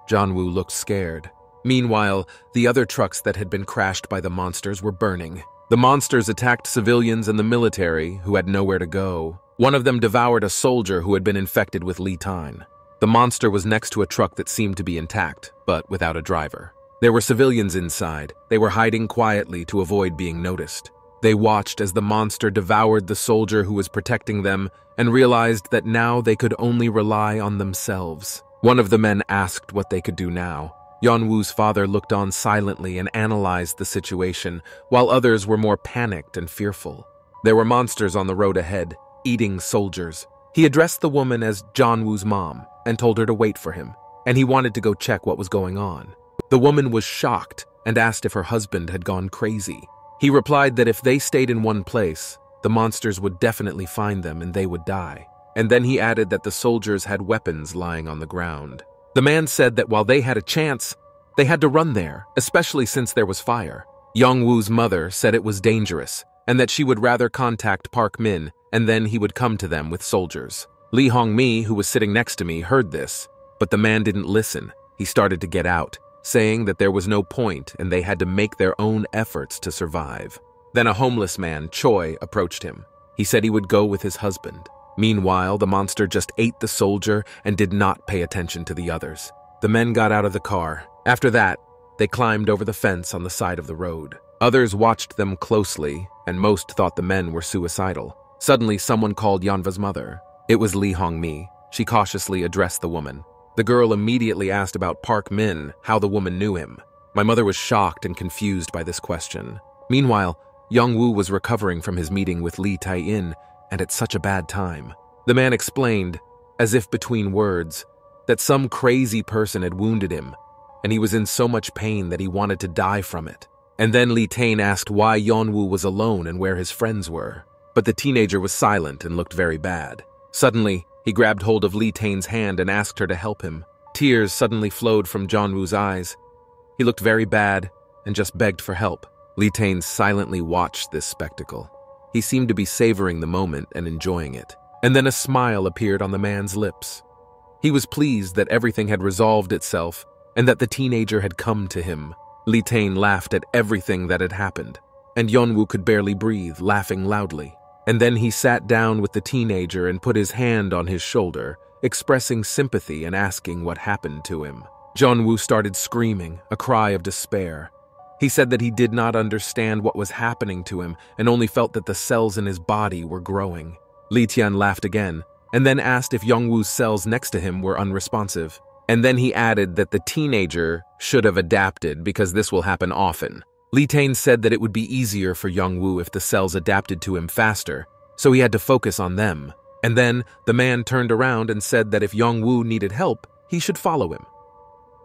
Yeon-woo looked scared. Meanwhile, the other trucks that had been crashed by the monsters were burning. The monsters attacked civilians and the military, who had nowhere to go. One of them devoured a soldier who had been infected with Lee Tae. The monster was next to a truck that seemed to be intact, but without a driver. There were civilians inside. They were hiding quietly to avoid being noticed. They watched as the monster devoured the soldier who was protecting them and realized that now they could only rely on themselves. One of the men asked what they could do now. Yeon-woo's father looked on silently and analyzed the situation, while others were more panicked and fearful. There were monsters on the road ahead, eating soldiers. He addressed the woman as Yeon-woo's mom and told her to wait for him, and he wanted to go check what was going on. The woman was shocked and asked if her husband had gone crazy. He replied that if they stayed in one place, the monsters would definitely find them and they would die. And then he added that the soldiers had weapons lying on the ground. The man said that while they had a chance, they had to run there, especially since there was fire. Yeon-woo's mother said it was dangerous and that she would rather contact Park Min and then he would come to them with soldiers. Lee Hong-mi, who was sitting next to me, heard this, but the man didn't listen. He started to get out, saying that there was no point and they had to make their own efforts to survive. Then a homeless man, Choi, approached him. He said he would go with his husband. Meanwhile, the monster just ate the soldier and did not pay attention to the others. The men got out of the car. After that, they climbed over the fence on the side of the road. Others watched them closely, and most thought the men were suicidal. Suddenly, someone called Yeonva's mother. It was Lee Hong-mi. She cautiously addressed the woman. The girl immediately asked about Park Min, how the woman knew him. My mother was shocked and confused by this question. Meanwhile, Yeon-woo was recovering from his meeting with Lee Tae-in, and at such a bad time. The man explained, as if between words, that some crazy person had wounded him, and he was in so much pain that he wanted to die from it. And then Lee Tae asked why Yeon-woo was alone and where his friends were. But the teenager was silent and looked very bad. Suddenly, he grabbed hold of Lee Tae's hand and asked her to help him. Tears suddenly flowed from Yeon-woo's eyes. He looked very bad and just begged for help. Lee Tae silently watched this spectacle. He seemed to be savoring the moment and enjoying it. And then a smile appeared on the man's lips. He was pleased that everything had resolved itself and that the teenager had come to him. Lee Tae laughed at everything that had happened, and Yeon-woo could barely breathe, laughing loudly. And then he sat down with the teenager and put his hand on his shoulder, expressing sympathy and asking what happened to him. Yeon-woo started screaming, a cry of despair. He said that he did not understand what was happening to him and only felt that the cells in his body were growing. Lee Tian laughed again, and then asked if Yeon-woo's cells next to him were unresponsive. And then he added that the teenager should have adapted because this will happen often. Lee Tae said that it would be easier for Yeon-woo if the cells adapted to him faster, so he had to focus on them. And then the man turned around and said that if Yeon-woo needed help, he should follow him.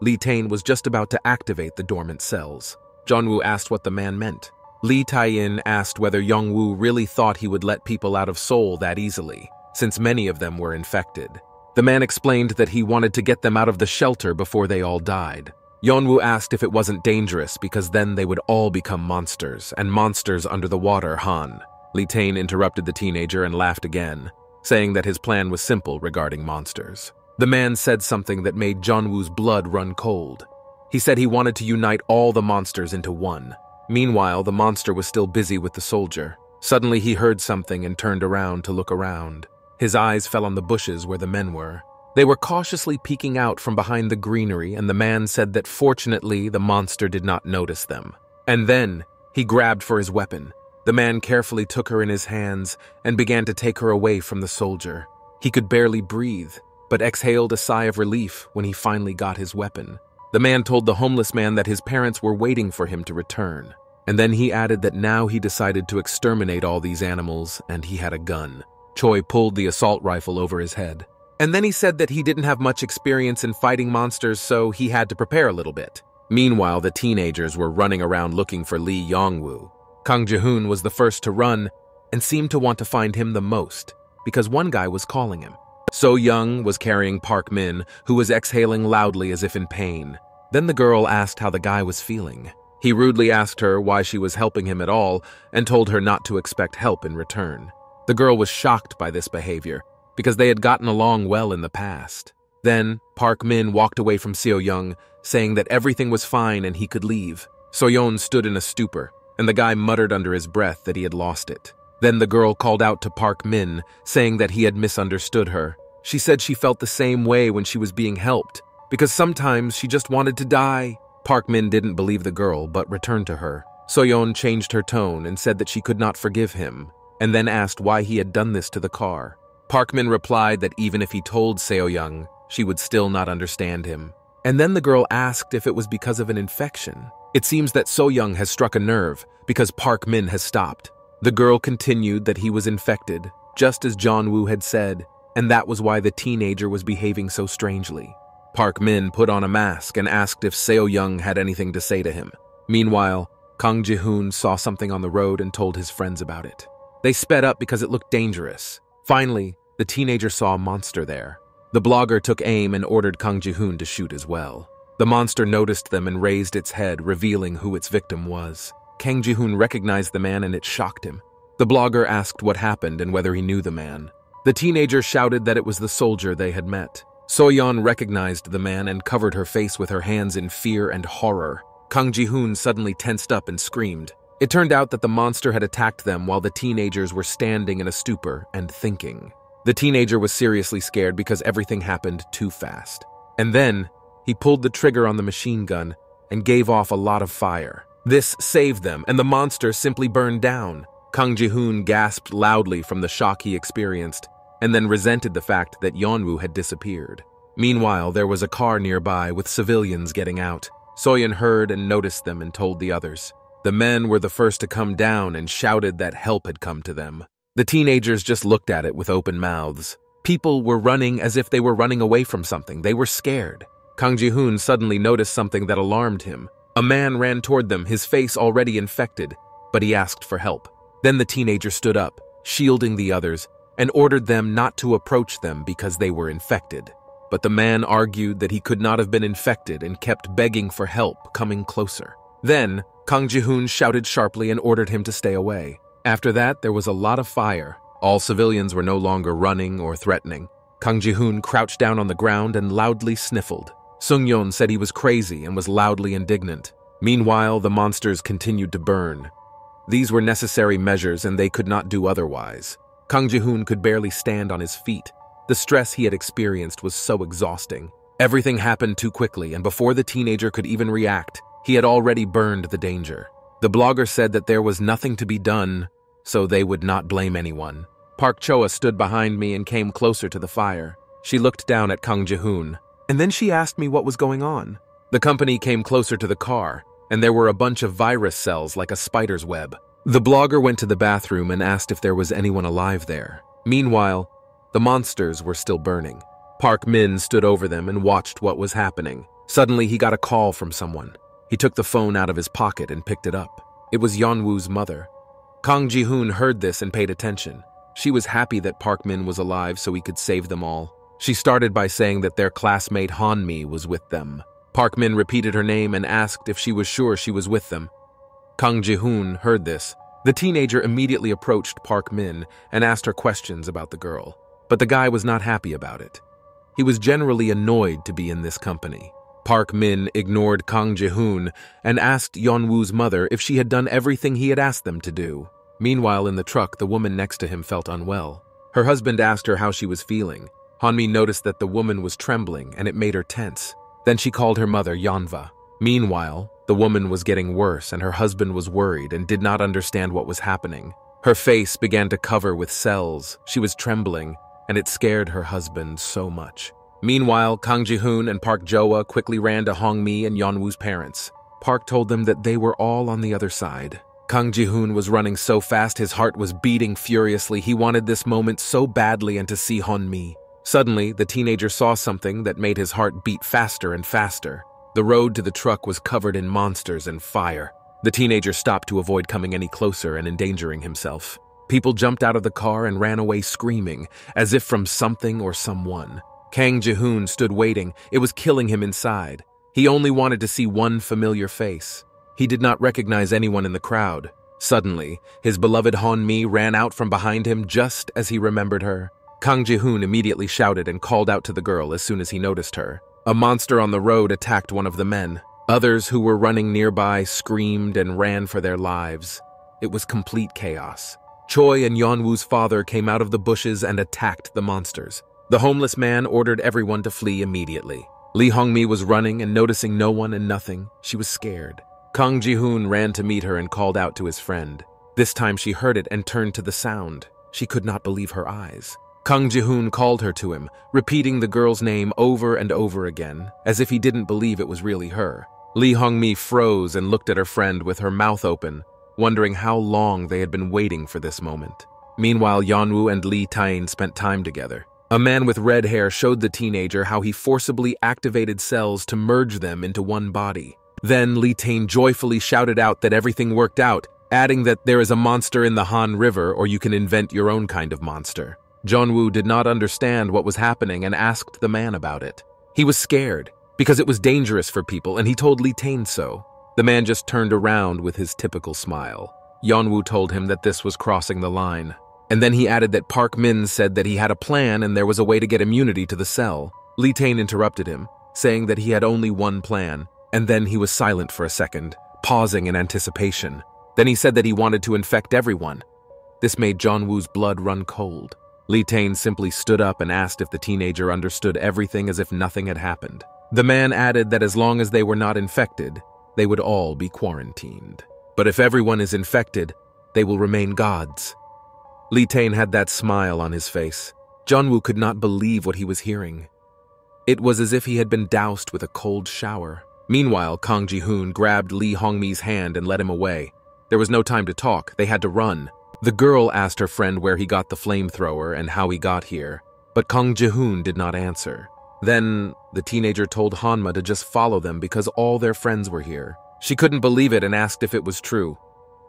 Lee Tae was just about to activate the dormant cells. Yeon-woo asked what the man meant. Lee Tae-in asked whether Yeon-woo really thought he would let people out of Seoul that easily, since many of them were infected. The man explained that he wanted to get them out of the shelter before they all died. Yeonwoo asked if it wasn't dangerous because then they would all become monsters, and monsters under the water, Han. Lee Tae interrupted the teenager and laughed again, saying that his plan was simple regarding monsters. The man said something that made Jeonwoo's blood run cold. He said he wanted to unite all the monsters into one. Meanwhile, the monster was still busy with the soldier. Suddenly he heard something and turned around to look around. His eyes fell on the bushes where the men were. They were cautiously peeking out from behind the greenery, and the man said that fortunately the monster did not notice them. And then he grabbed for his weapon. The man carefully took her in his hands and began to take her away from the soldier. He could barely breathe, but exhaled a sigh of relief when he finally got his weapon. The man told the homeless man that his parents were waiting for him to return. And then he added that now he decided to exterminate all these animals, and he had a gun. Choi pulled the assault rifle over his head. And then he said that he didn't have much experience in fighting monsters, so he had to prepare a little bit. Meanwhile, the teenagers were running around looking for Lee Yong-woo. Kang Ji-hoon was the first to run and seemed to want to find him the most, because one guy was calling him. So Young was carrying Park Min, who was exhaling loudly as if in pain. Then the girl asked how the guy was feeling. He rudely asked her why she was helping him at all and told her not to expect help in return. The girl was shocked by this behavior, because they had gotten along well in the past. Then, Park Min walked away from Seo Young, saying that everything was fine and he could leave. Soyon stood in a stupor, and the guy muttered under his breath that he had lost it. Then the girl called out to Park Min, saying that he had misunderstood her. She said she felt the same way when she was being helped, because sometimes she just wanted to die. Park Min didn't believe the girl, but returned to her. Soyon changed her tone and said that she could not forgive him, and then asked why he had done this to the car. Park Min replied that even if he told Seo Young, she would still not understand him. And then the girl asked if it was because of an infection. It seems that So Young has struck a nerve because Park Min has stopped. The girl continued that he was infected, just as Jeonwoo had said, and that was why the teenager was behaving so strangely. Park Min put on a mask and asked if Seo Young had anything to say to him. Meanwhile, Kang Ji-hoon saw something on the road and told his friends about it. They sped up because it looked dangerous. Finally, the teenager saw a monster there. The blogger took aim and ordered Kang Ji-hoon to shoot as well. The monster noticed them and raised its head, revealing who its victim was. Kang Ji-hoon recognized the man and it shocked him. The blogger asked what happened and whether he knew the man. The teenager shouted that it was the soldier they had met. Soyeon recognized the man and covered her face with her hands in fear and horror. Kang Ji-hoon suddenly tensed up and screamed. It turned out that the monster had attacked them while the teenagers were standing in a stupor and thinking. The teenager was seriously scared because everything happened too fast. And then, he pulled the trigger on the machine gun and gave off a lot of fire. This saved them, and the monster simply burned down. Kang Ji-hoon gasped loudly from the shock he experienced, and then resented the fact that Yeonwoo had disappeared. Meanwhile, there was a car nearby with civilians getting out. Soyeon heard and noticed them and told the others. The men were the first to come down and shouted that help had come to them. The teenagers just looked at it with open mouths. People were running as if they were running away from something. They were scared. Kang Ji-hoon suddenly noticed something that alarmed him. A man ran toward them, his face already infected, but he asked for help. Then the teenager stood up, shielding the others, and ordered them not to approach them because they were infected. But the man argued that he could not have been infected and kept begging for help, coming closer. Then, Kang Ji-hoon shouted sharply and ordered him to stay away. After that, there was a lot of fire. All civilians were no longer running or threatening. Kang Ji-hoon crouched down on the ground and loudly sniffled. Sung-yeon said he was crazy and was loudly indignant. Meanwhile, the monsters continued to burn. These were necessary measures and they could not do otherwise. Kang Ji-hoon could barely stand on his feet. The stress he had experienced was so exhausting. Everything happened too quickly, and before the teenager could even react, he had already burned the danger. The blogger said that there was nothing to be done, so they would not blame anyone. Park Choa stood behind me and came closer to the fire. She looked down at Kang Ji-hoon, and then she asked me what was going on. The company came closer to the car, and there were a bunch of virus cells like a spider's web. The blogger went to the bathroom and asked if there was anyone alive there. Meanwhile, the monsters were still burning. Park Min stood over them and watched what was happening. Suddenly, he got a call from someone. He took the phone out of his pocket and picked it up. It was Yeonwoo's mother. Kang Ji-hoon heard this and paid attention. She was happy that Park Min was alive so he could save them all. She started by saying that their classmate Han-mi was with them. Park Min repeated her name and asked if she was sure she was with them. Kang Ji-hoon heard this. The teenager immediately approached Park Min and asked her questions about the girl, but the guy was not happy about it. He was generally annoyed to be in this company. Park Min ignored Kang Ji-hoon and asked Yeon-woo's mother if she had done everything he had asked them to do. Meanwhile, in the truck, the woman next to him felt unwell. Her husband asked her how she was feeling. Hanmi noticed that the woman was trembling and it made her tense. Then she called her mother Yeonwa. Meanwhile, the woman was getting worse and her husband was worried and did not understand what was happening. Her face began to cover with cells. She was trembling, and it scared her husband so much. Meanwhile, Kang Ji-hoon and Park Jo-a quickly ran to Hong-mi and Yeon-woo's parents. Park told them that they were all on the other side. Kang Ji-hoon was running so fast his heart was beating furiously. He wanted this moment so badly and to see Hon-mi. Suddenly, the teenager saw something that made his heart beat faster and faster. The road to the truck was covered in monsters and fire. The teenager stopped to avoid coming any closer and endangering himself. People jumped out of the car and ran away screaming, as if from something or someone. Kang Ji-hoon stood waiting. It was killing him inside. He only wanted to see one familiar face. He did not recognize anyone in the crowd. Suddenly, his beloved Hon-mi ran out from behind him just as he remembered her. Kang Ji-hoon immediately shouted and called out to the girl as soon as he noticed her. A monster on the road attacked one of the men. Others who were running nearby screamed and ran for their lives. It was complete chaos. Choi and Yeon-woo's father came out of the bushes and attacked the monsters. The homeless man ordered everyone to flee immediately. Lee Hong-mi was running and noticing no one and nothing. She was scared. Kang Ji-hoon ran to meet her and called out to his friend. This time she heard it and turned to the sound. She could not believe her eyes. Kang Ji-hoon called her to him, repeating the girl's name over and over again, as if he didn't believe it was really her. Lee Hong-mi froze and looked at her friend with her mouth open, wondering how long they had been waiting for this moment. Meanwhile, Yeon-woo and Lee Tae-in spent time together. A man with red hair showed the teenager how he forcibly activated cells to merge them into one body. Then Lee Tae-in joyfully shouted out that everything worked out, adding that there is a monster in the Han River or you can invent your own kind of monster. Yeon-woo did not understand what was happening and asked the man about it. He was scared because it was dangerous for people and he told Lee Tae-in so. The man just turned around with his typical smile. Yeon-woo told him that this was crossing the line. And then he added that Park Min said that he had a plan and there was a way to get immunity to the cell. Lee Tae-in interrupted him, saying that he had only one plan, and then he was silent for a second, pausing in anticipation. Then he said that he wanted to infect everyone. This made Yeon-woo's blood run cold. Lee Tae-in simply stood up and asked if the teenager understood everything as if nothing had happened. The man added that as long as they were not infected, they would all be quarantined. But if everyone is infected, they will remain gods. Lee Tae-in had that smile on his face. Yeon-woo could not believe what he was hearing. It was as if he had been doused with a cold shower. Meanwhile, Kang Ji-hoon grabbed Lee Hong-mi's hand and led him away. There was no time to talk, they had to run. The girl asked her friend where he got the flamethrower and how he got here, but Kang Ji-hoon did not answer. Then, the teenager told Hanma to just follow them because all their friends were here. She couldn't believe it and asked if it was true.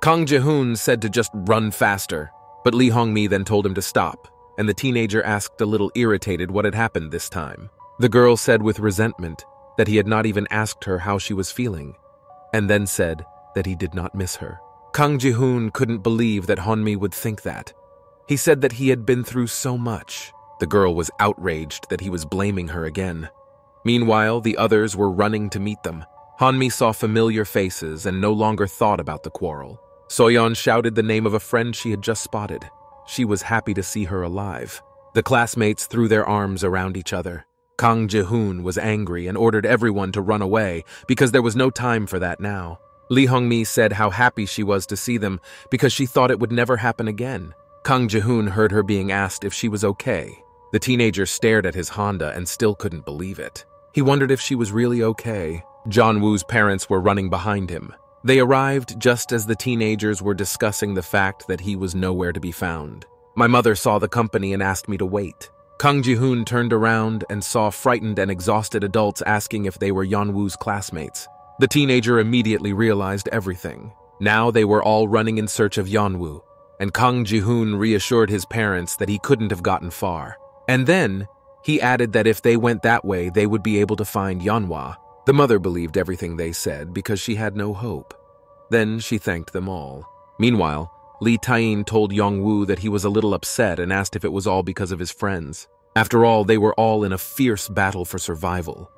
Kang Ji-hoon said to just run faster, but Lee Hong-mi then told him to stop, and the teenager asked a little irritated what had happened this time. The girl said with resentment that he had not even asked her how she was feeling, and then said that he did not miss her. Kang Ji-hoon couldn't believe that Hon-mi would think that. He said that he had been through so much. The girl was outraged that he was blaming her again. Meanwhile, the others were running to meet them. Han-mi saw familiar faces and no longer thought about the quarrel. Soyon shouted the name of a friend she had just spotted. She was happy to see her alive. The classmates threw their arms around each other. Kang Ji-hoon was angry and ordered everyone to run away because there was no time for that now. Lee Hong-mi said how happy she was to see them because she thought it would never happen again. Kang Ji-hoon heard her being asked if she was okay. The teenager stared at his Honda and still couldn't believe it. He wondered if she was really okay. Yeon-woo's parents were running behind him. They arrived just as the teenagers were discussing the fact that he was nowhere to be found. My mother saw the company and asked me to wait. Kang Ji-hoon turned around and saw frightened and exhausted adults asking if they were Yeon-woo's classmates. The teenager immediately realized everything. Now they were all running in search of Yeon-woo, and Kang Ji-hoon reassured his parents that he couldn't have gotten far. And then, he added that if they went that way, they would be able to find Yeonwoo. The mother believed everything they said because she had no hope. Then she thanked them all. Meanwhile, Lee Tae-in told Yeon-woo that he was a little upset and asked if it was all because of his friends. After all, they were all in a fierce battle for survival.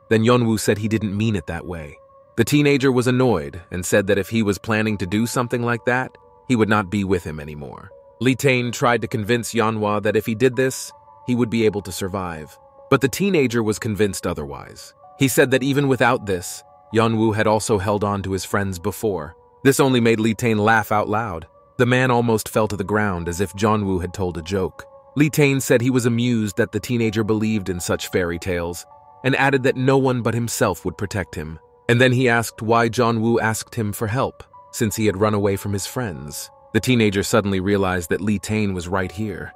Then Yeon-woo said he didn't mean it that way. The teenager was annoyed and said that if he was planning to do something like that, he would not be with him anymore. Lee Tae-in tried to convince Yeonwoo that if he did this, he would be able to survive. But the teenager was convinced otherwise. He said that even without this, Yeon-woo had also held on to his friends before. This only made Lee Tae-in laugh out loud. The man almost fell to the ground as if Yeon-woo had told a joke. Lee Tae-in said he was amused that the teenager believed in such fairy tales, and added that no one but himself would protect him. And then he asked why Yeon-woo asked him for help, since he had run away from his friends. The teenager suddenly realized that Lee Tae-in was right here.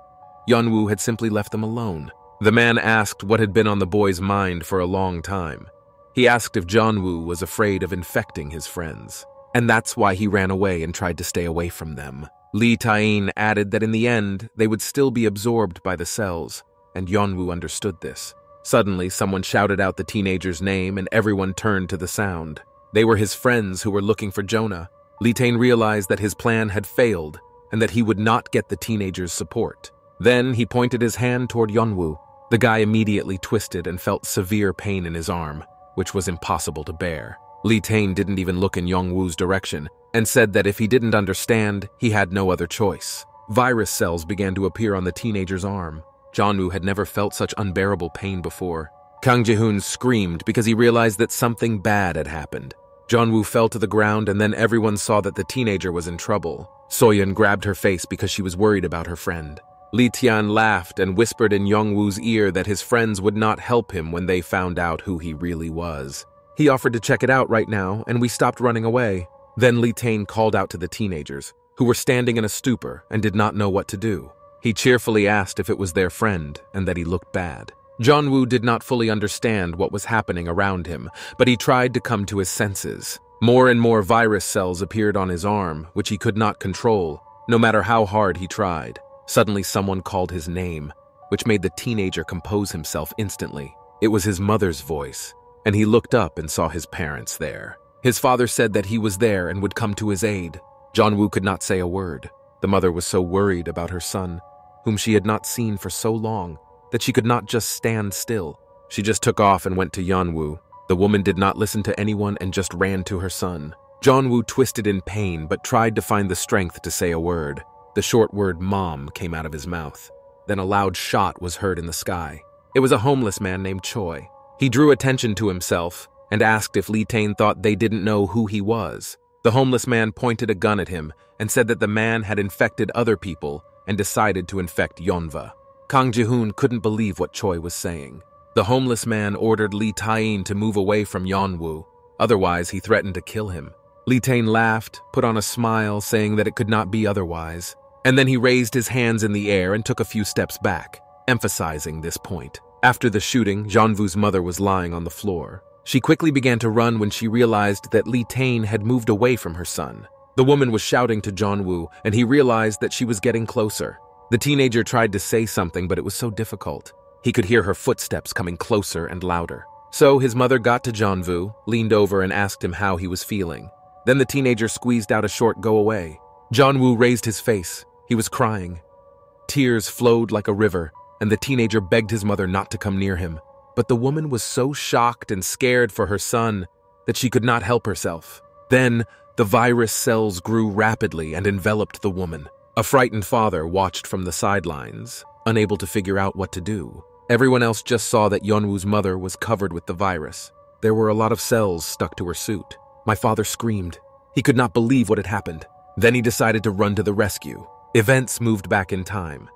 Yeon-woo had simply left them alone. The man asked what had been on the boy's mind for a long time. He asked if Yeon-woo was afraid of infecting his friends, and that's why he ran away and tried to stay away from them. Lee Tae-in added that in the end, they would still be absorbed by the cells, and Yeon-woo understood this. Suddenly, someone shouted out the teenager's name and everyone turned to the sound. They were his friends who were looking for Jonah. Lee Tae-in realized that his plan had failed and that he would not get the teenager's support. Then he pointed his hand toward Yeon-woo. The guy immediately twisted and felt severe pain in his arm, which was impossible to bear. Lee Tae-in didn't even look in Yeon-woo's direction and said that if he didn't understand, he had no other choice. Virus cells began to appear on the teenager's arm. Yeon-woo had never felt such unbearable pain before. Kang Ji-hoon screamed because he realized that something bad had happened. Yeon-woo fell to the ground and then everyone saw that the teenager was in trouble. Soyon grabbed her face because she was worried about her friend. Lee Tian laughed and whispered in Yeon-woo's ear that his friends would not help him when they found out who he really was. He offered to check it out right now, and we stopped running away. Then Lee Tae-in called out to the teenagers, who were standing in a stupor and did not know what to do. He cheerfully asked if it was their friend and that he looked bad. Yeon-woo did not fully understand what was happening around him, but he tried to come to his senses. More and more virus cells appeared on his arm, which he could not control, no matter how hard he tried. Suddenly someone called his name, which made the teenager compose himself instantly. It was his mother's voice, and he looked up and saw his parents there. His father said that he was there and would come to his aid. Yeon-woo could not say a word. The mother was so worried about her son, whom she had not seen for so long, that she could not just stand still. She just took off and went to Yeon-woo. The woman did not listen to anyone and just ran to her son. Yeon-woo twisted in pain but tried to find the strength to say a word. The short word "mom" came out of his mouth. Then a loud shot was heard in the sky. It was a homeless man named Choi. He drew attention to himself and asked if Lee Tae-in thought they didn't know who he was. The homeless man pointed a gun at him and said that the man had infected other people and decided to infect Yeonwoo. Kang Ji-hoon couldn't believe what Choi was saying. The homeless man ordered Lee Tae-in to move away from Yeon-woo. Otherwise, he threatened to kill him. Lee Tae-in laughed, put on a smile, saying that it could not be otherwise. And then he raised his hands in the air and took a few steps back, emphasizing this point. After the shooting, Yeon-woo's mother was lying on the floor. She quickly began to run when she realized that Lee Tae-in had moved away from her son. The woman was shouting to Yeon-woo, and he realized that she was getting closer. The teenager tried to say something, but it was so difficult. He could hear her footsteps coming closer and louder. So his mother got to Yeon-woo, leaned over and asked him how he was feeling. Then the teenager squeezed out a short "go away." Yeon-woo raised his face. He was crying. Tears flowed like a river, and the teenager begged his mother not to come near him. But the woman was so shocked and scared for her son that she could not help herself. Then, the virus cells grew rapidly and enveloped the woman. A frightened father watched from the sidelines, unable to figure out what to do. Everyone else just saw that Yeon-woo's mother was covered with the virus. There were a lot of cells stuck to her suit. My father screamed. He could not believe what had happened. Then he decided to run to the rescue. Events moved back in time.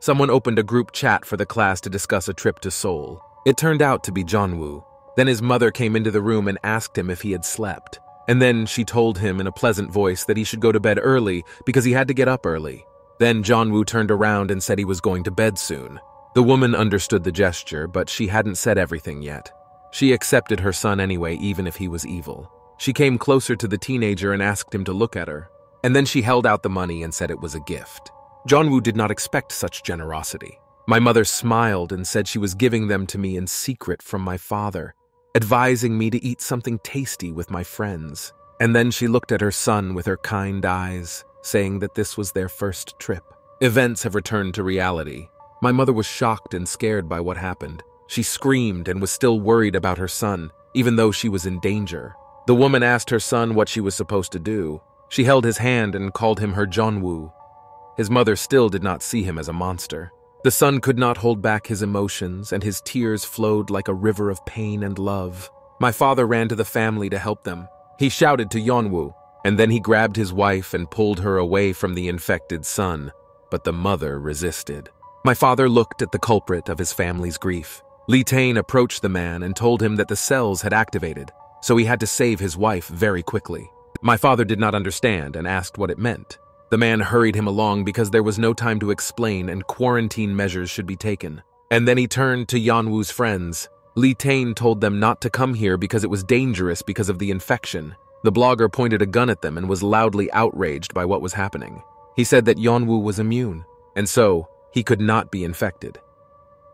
Someone opened a group chat for the class to discuss a trip to Seoul. It turned out to be Yeon-woo. Then his mother came into the room and asked him if he had slept. And then she told him in a pleasant voice that he should go to bed early because he had to get up early. Then Yeon-woo turned around and said he was going to bed soon. The woman understood the gesture, but she hadn't said everything yet. She accepted her son anyway, even if he was evil. She came closer to the teenager and asked him to look at her. And then she held out the money and said it was a gift. Yeon-woo did not expect such generosity. My mother smiled and said she was giving them to me in secret from my father. advising me to eat something tasty with my friends. And then she looked at her son with her kind eyes, saying that this was their first trip. Events have returned to reality. My mother was shocked and scared by what happened. She screamed and was still worried about her son, even though she was in danger. The woman asked her son what she was supposed to do. She held his hand and called him her Yeon-woo. His mother still did not see him as a monster. The son could not hold back his emotions, and his tears flowed like a river of pain and love. My father ran to the family to help them. He shouted to Yeon-woo, and then he grabbed his wife and pulled her away from the infected son, but the mother resisted. My father looked at the culprit of his family's grief. Lee Tae-in approached the man and told him that the cells had activated, so he had to save his wife very quickly. My father did not understand and asked what it meant. The man hurried him along because there was no time to explain and quarantine measures should be taken. And then he turned to Yeon-woo's friends. Lee Tae-in told them not to come here because it was dangerous because of the infection. The blogger pointed a gun at them and was loudly outraged by what was happening. He said that Yeon-woo was immune, and so he could not be infected.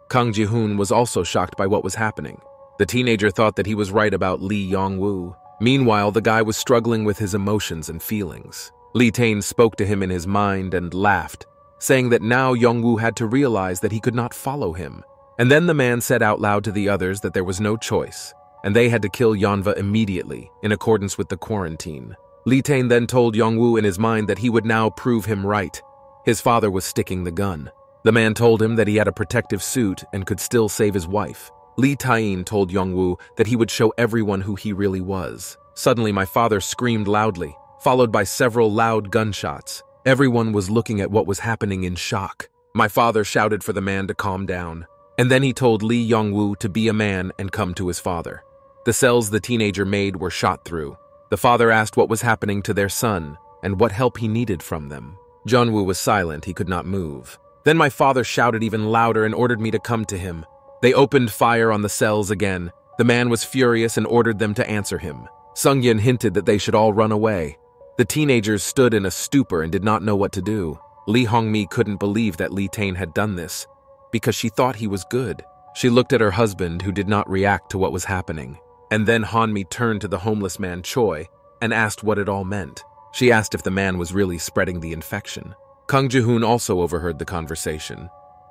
Kang Ji-hoon was also shocked by what was happening. The teenager thought that he was right about Lee Yong-woo. Meanwhile, the guy was struggling with his emotions and feelings. Lee Tae-in spoke to him in his mind and laughed, saying that now Yeon-woo had to realize that he could not follow him. And then the man said out loud to the others that there was no choice, and they had to kill Yeonwoo immediately, in accordance with the quarantine. Lee Tae-in then told Yeon-woo in his mind that he would now prove him right. His father was sticking the gun. The man told him that he had a protective suit and could still save his wife. Lee Tae-in told Yeon-woo that he would show everyone who he really was. Suddenly, my father screamed loudly, followed by several loud gunshots. Everyone was looking at what was happening in shock. My father shouted for the man to calm down, and then he told Lee Yeon-woo to be a man and come to his father. The cells the teenager made were shot through. The father asked what was happening to their son and what help he needed from them. Yeon-woo was silent, he could not move. Then my father shouted even louder and ordered me to come to him. They opened fire on the cells again. The man was furious and ordered them to answer him. Sung-yin hinted that they should all run away. The teenagers stood in a stupor and did not know what to do. Lee Hong-mi couldn't believe that Lee Tae-in had done this, because she thought he was good. She looked at her husband, who did not react to what was happening. And then Han-mi turned to the homeless man Choi and asked what it all meant. She asked if the man was really spreading the infection. Kang Ji-hoon also overheard the conversation.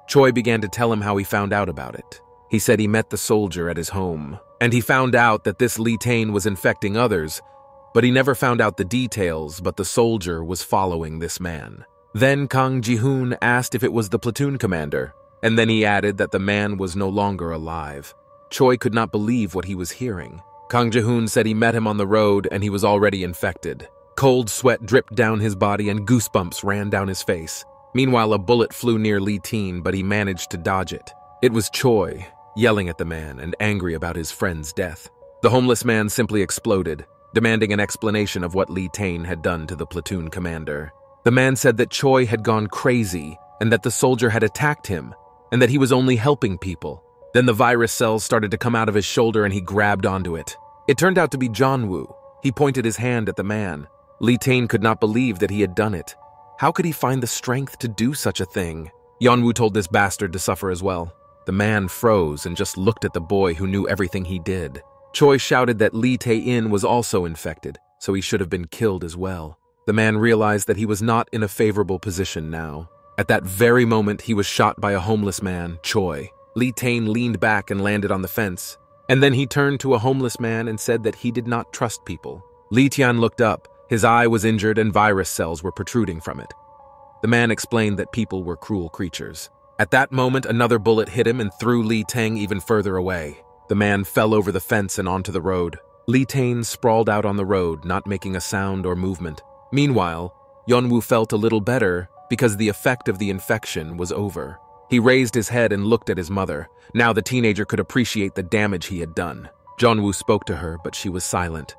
Choi began to tell him how he found out about it. He said he met the soldier at his home, and he found out that this Lee Tae-in was infecting others, but he never found out the details, but the soldier was following this man. Then Kang Ji-hoon asked if it was the platoon commander, and then he added that the man was no longer alive. Choi could not believe what he was hearing. Kang Ji-hoon said he met him on the road and he was already infected. Cold sweat dripped down his body and goosebumps ran down his face. Meanwhile, a bullet flew near Lee Tae-in, but he managed to dodge it. It was Choi, yelling at the man and angry about his friend's death. The homeless man simply exploded, demanding an explanation of what Lee Tae-in had done to the platoon commander. The man said that Choi had gone crazy and that the soldier had attacked him and that he was only helping people. Then the virus cells started to come out of his shoulder and he grabbed onto it. It turned out to be Yeon-woo. He pointed his hand at the man. Lee Tae-in could not believe that he had done it. How could he find the strength to do such a thing? Yeon-woo told this bastard to suffer as well. The man froze and just looked at the boy who knew everything he did. Choi shouted that Lee Tae-in was also infected, so he should have been killed as well. The man realized that he was not in a favorable position now. At that very moment, he was shot by a homeless man, Choi. Lee Tae-in leaned back and landed on the fence. And then he turned to a homeless man and said that he did not trust people. Lee Tian looked up. His eye was injured and virus cells were protruding from it. The man explained that people were cruel creatures. At that moment, another bullet hit him and threw Lee Tae-in even further away. The man fell over the fence and onto the road. Lee Tae-in sprawled out on the road, not making a sound or movement. Meanwhile, Yeon-woo felt a little better because the effect of the infection was over. He raised his head and looked at his mother. Now the teenager could appreciate the damage he had done. Yeon-woo spoke to her, but she was silent.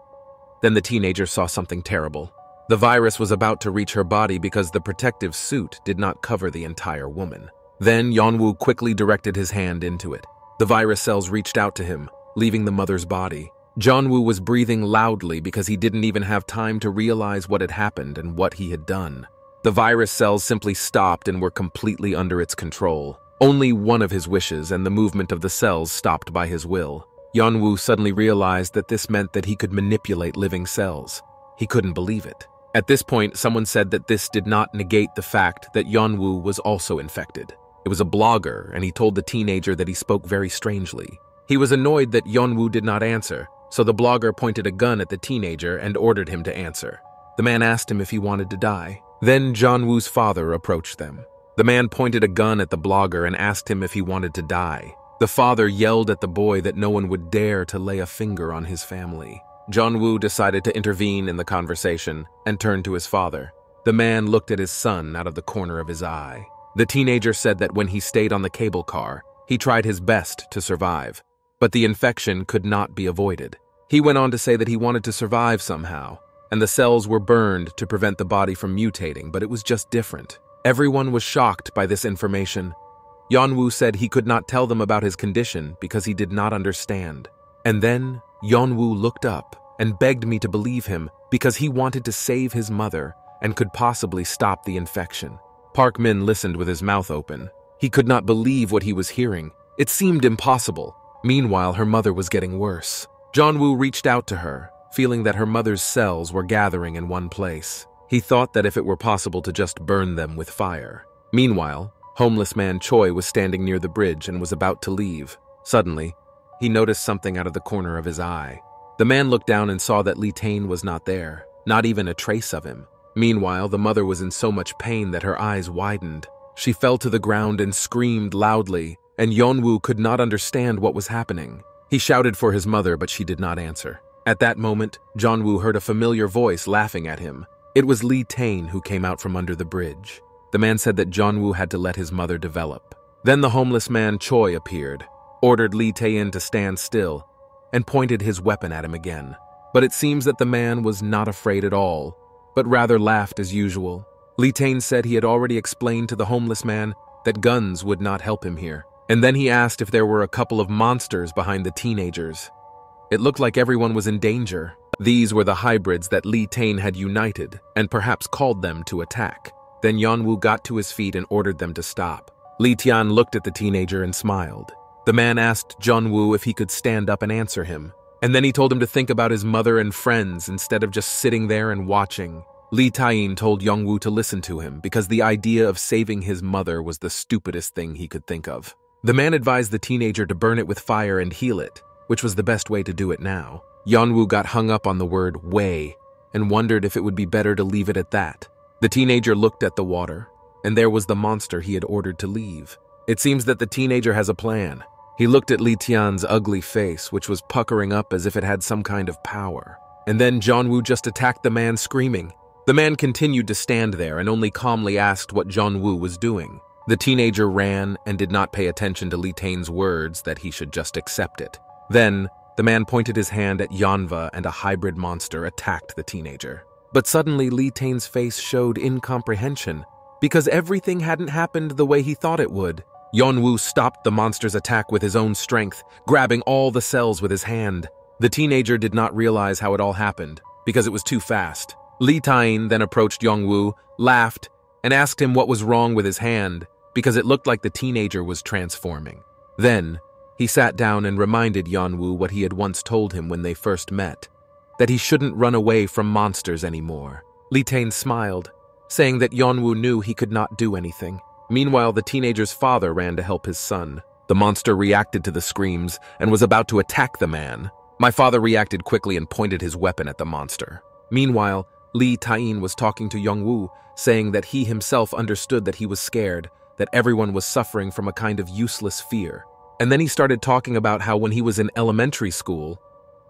Then the teenager saw something terrible. The virus was about to reach her body because the protective suit did not cover the entire woman. Then Yeon-woo quickly directed his hand into it. The virus cells reached out to him, leaving the mother's body. Yeon-woo was breathing loudly because he didn't even have time to realize what had happened and what he had done. The virus cells simply stopped and were completely under its control. Only one of his wishes and the movement of the cells stopped by his will. Yeonwoo suddenly realized that this meant that he could manipulate living cells. He couldn't believe it. At this point, someone said that this did not negate the fact that Yeonwoo was also infected. It was a blogger, and he told the teenager that he spoke very strangely. He was annoyed that Yeonwoo did not answer, so the blogger pointed a gun at the teenager and ordered him to answer. The man asked him if he wanted to die. Then Yeonwoo's father approached them. The man pointed a gun at the blogger and asked him if he wanted to die. The father yelled at the boy that no one would dare to lay a finger on his family. Yeonwoo decided to intervene in the conversation and turned to his father. The man looked at his son out of the corner of his eye. The teenager said that when he stayed on the cable car, he tried his best to survive, but the infection could not be avoided. He went on to say that he wanted to survive somehow, and the cells were burned to prevent the body from mutating, but it was just different. Everyone was shocked by this information. Yeonwoo said he could not tell them about his condition because he did not understand. And then Yeonwoo looked up and begged me to believe him because he wanted to save his mother and could possibly stop the infection. Park Min listened with his mouth open. He could not believe what he was hearing. It seemed impossible. Meanwhile, her mother was getting worse. Yeonwoo reached out to her, feeling that her mother's cells were gathering in one place. He thought that if it were possible to just burn them with fire. Meanwhile, homeless man Choi was standing near the bridge and was about to leave. Suddenly, he noticed something out of the corner of his eye. The man looked down and saw that Lee Tae-in was not there, not even a trace of him. Meanwhile, the mother was in so much pain that her eyes widened. She fell to the ground and screamed loudly, and Yeonwoo could not understand what was happening. He shouted for his mother, but she did not answer. At that moment, Yeonwoo heard a familiar voice laughing at him. It was Lee Tae-in who came out from under the bridge. The man said that Yeonwoo had to let his mother develop. Then the homeless man Choi appeared, ordered Lee Tae-in to stand still, and pointed his weapon at him again. But it seems that the man was not afraid at all, but rather laughed as usual. Lee Tae-in said he had already explained to the homeless man that guns would not help him here. And then he asked if there were a couple of monsters behind the teenagers. It looked like everyone was in danger. These were the hybrids that Lee Tae-in had united and perhaps called them to attack. Then Yeonwoo got to his feet and ordered them to stop. Lee Tae-in looked at the teenager and smiled. The man asked Yeonwoo if he could stand up and answer him. And then he told him to think about his mother and friends instead of just sitting there and watching. Lee Tae-in told Yeonwoo to listen to him because the idea of saving his mother was the stupidest thing he could think of. The man advised the teenager to burn it with fire and heal it, which was the best way to do it now. Yeonwoo got hung up on the word way and wondered if it would be better to leave it at that. The teenager looked at the water, and there was the monster he had ordered to leave. It seems that the teenager has a plan. He looked at Lee Tae-in's ugly face, which was puckering up as if it had some kind of power. And then Yeonwoo just attacked the man, screaming. The man continued to stand there and only calmly asked what Yeonwoo was doing. The teenager ran and did not pay attention to Lee Tae-in's words that he should just accept it. Then, the man pointed his hand at Yeonwoo and a hybrid monster attacked the teenager. But suddenly Lee Tae-in's face showed incomprehension because everything hadn't happened the way he thought it would. Yeonwoo stopped the monster's attack with his own strength, grabbing all the cells with his hand. The teenager did not realize how it all happened because it was too fast. Lee Tae-in then approached Yeonwoo, laughed, and asked him what was wrong with his hand because it looked like the teenager was transforming. Then, he sat down and reminded Yeonwoo what he had once told him when they first met, that he shouldn't run away from monsters anymore. Lee Tae-in smiled, saying that Yeonwoo knew he could not do anything. Meanwhile, the teenager's father ran to help his son. The monster reacted to the screams and was about to attack the man. My father reacted quickly and pointed his weapon at the monster. Meanwhile, Lee Tae-in was talking to Yeonwoo, saying that he himself understood that he was scared, that everyone was suffering from a kind of useless fear. And then he started talking about how when he was in elementary school,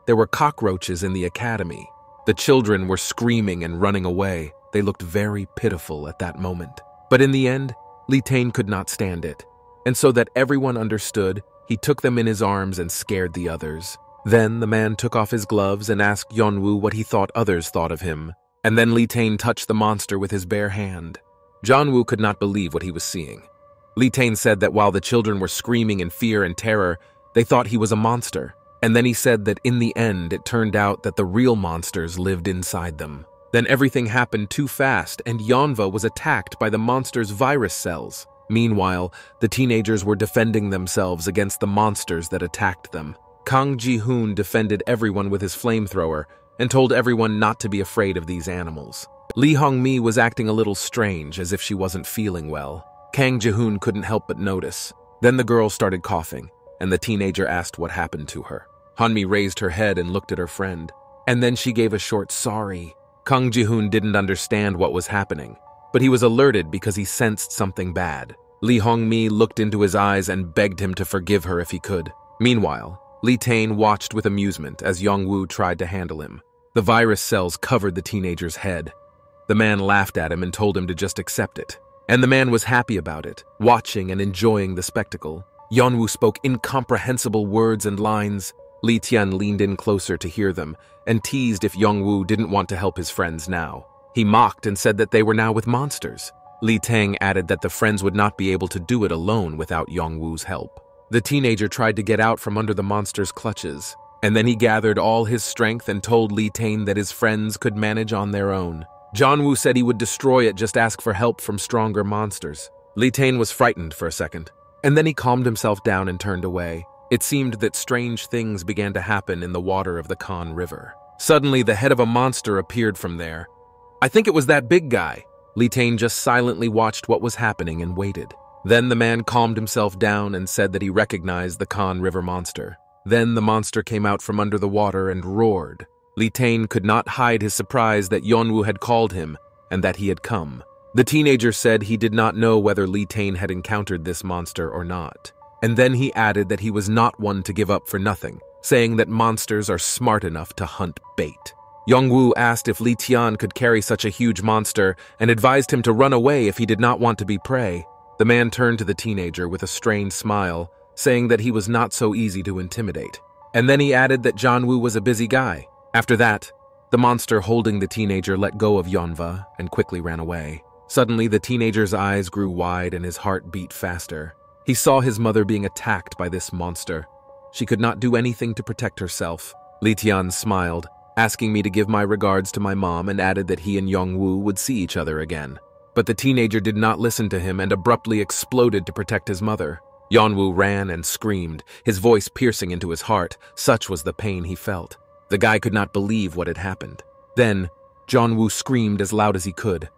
there were cockroaches in the academy. The children were screaming and running away. They looked very pitiful at that moment. But in the end, Lee Tae-in could not stand it. And so that everyone understood, he took them in his arms and scared the others. Then the man took off his gloves and asked Yeonwoo what he thought others thought of him. And then Lee Tae-in touched the monster with his bare hand. Yeonwoo could not believe what he was seeing. Lee Tae-in said that while the children were screaming in fear and terror, they thought he was a monster. And then he said that in the end, it turned out that the real monsters lived inside them. Then everything happened too fast, and Yeonwoo was attacked by the monster's virus cells. Meanwhile, the teenagers were defending themselves against the monsters that attacked them. Kang Ji-hoon defended everyone with his flamethrower and told everyone not to be afraid of these animals. Lee Hong-mi was acting a little strange, as if she wasn't feeling well. Kang Ji-hoon couldn't help but notice. Then the girl started coughing, and the teenager asked what happened to her. Han-mi raised her head and looked at her friend, and then she gave a short sorry. Kang Ji-hoon didn't understand what was happening, but he was alerted because he sensed something bad. Lee Hong-mi looked into his eyes and begged him to forgive her if he could. Meanwhile, Lee Tae watched with amusement as Yeon-woo tried to handle him. The virus cells covered the teenager's head. The man laughed at him and told him to just accept it. And the man was happy about it, watching and enjoying the spectacle. Yeon-woo spoke incomprehensible words and lines. Lee Tian leaned in closer to hear them and teased if Yeon-woo didn't want to help his friends now. He mocked and said that they were now with monsters. Lee Tang added that the friends would not be able to do it alone without Yeon-woo's help. The teenager tried to get out from under the monster's clutches, and then he gathered all his strength and told Lee Tang that his friends could manage on their own. Yeon-woo said he would destroy it, just ask for help from stronger monsters. Lee Tang was frightened for a second, and then he calmed himself down and turned away. It seemed that strange things began to happen in the water of the Kan River. Suddenly, the head of a monster appeared from there. I think it was that big guy. Lee Tang just silently watched what was happening and waited. Then the man calmed himself down and said that he recognized the Kan River monster. Then the monster came out from under the water and roared. Lee Tang could not hide his surprise that Yeon-woo had called him and that he had come. The teenager said he did not know whether Lee Tang had encountered this monster or not. And then he added that he was not one to give up for nothing, saying that monsters are smart enough to hunt bait. Yeon-woo asked if Lee Tian could carry such a huge monster and advised him to run away if he did not want to be prey. The man turned to the teenager with a strained smile, saying that he was not so easy to intimidate. And then he added that Yeon-woo was a busy guy. After that, the monster holding the teenager let go of Yeonva and quickly ran away. Suddenly, the teenager's eyes grew wide and his heart beat faster. He saw his mother being attacked by this monster. She could not do anything to protect herself. Lee Tian smiled, asking me to give my regards to my mom, and added that he and Yeon-woo would see each other again. But the teenager did not listen to him and abruptly exploded to protect his mother. Yeon-woo ran and screamed, his voice piercing into his heart. Such was the pain he felt. The guy could not believe what had happened. Then, Yeon-woo screamed as loud as he could.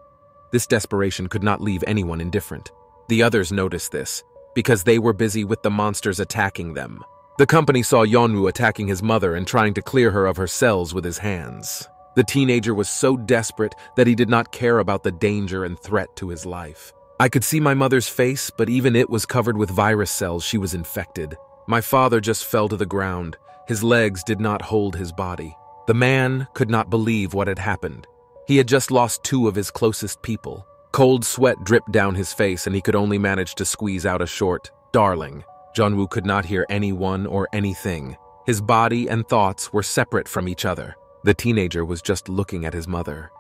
This desperation could not leave anyone indifferent. The others noticed this, because they were busy with the monsters attacking them. The company saw Yeon-woo attacking his mother and trying to clear her of her cells with his hands. The teenager was so desperate that he did not care about the danger and threat to his life. I could see my mother's face, but even it was covered with virus cells. She was infected. My father just fell to the ground. His legs did not hold his body. The man could not believe what had happened. He had just lost 2 of his closest people. Cold sweat dripped down his face and he could only manage to squeeze out a short, "Darling." Yeon-woo could not hear anyone or anything. His body and thoughts were separate from each other. The teenager was just looking at his mother.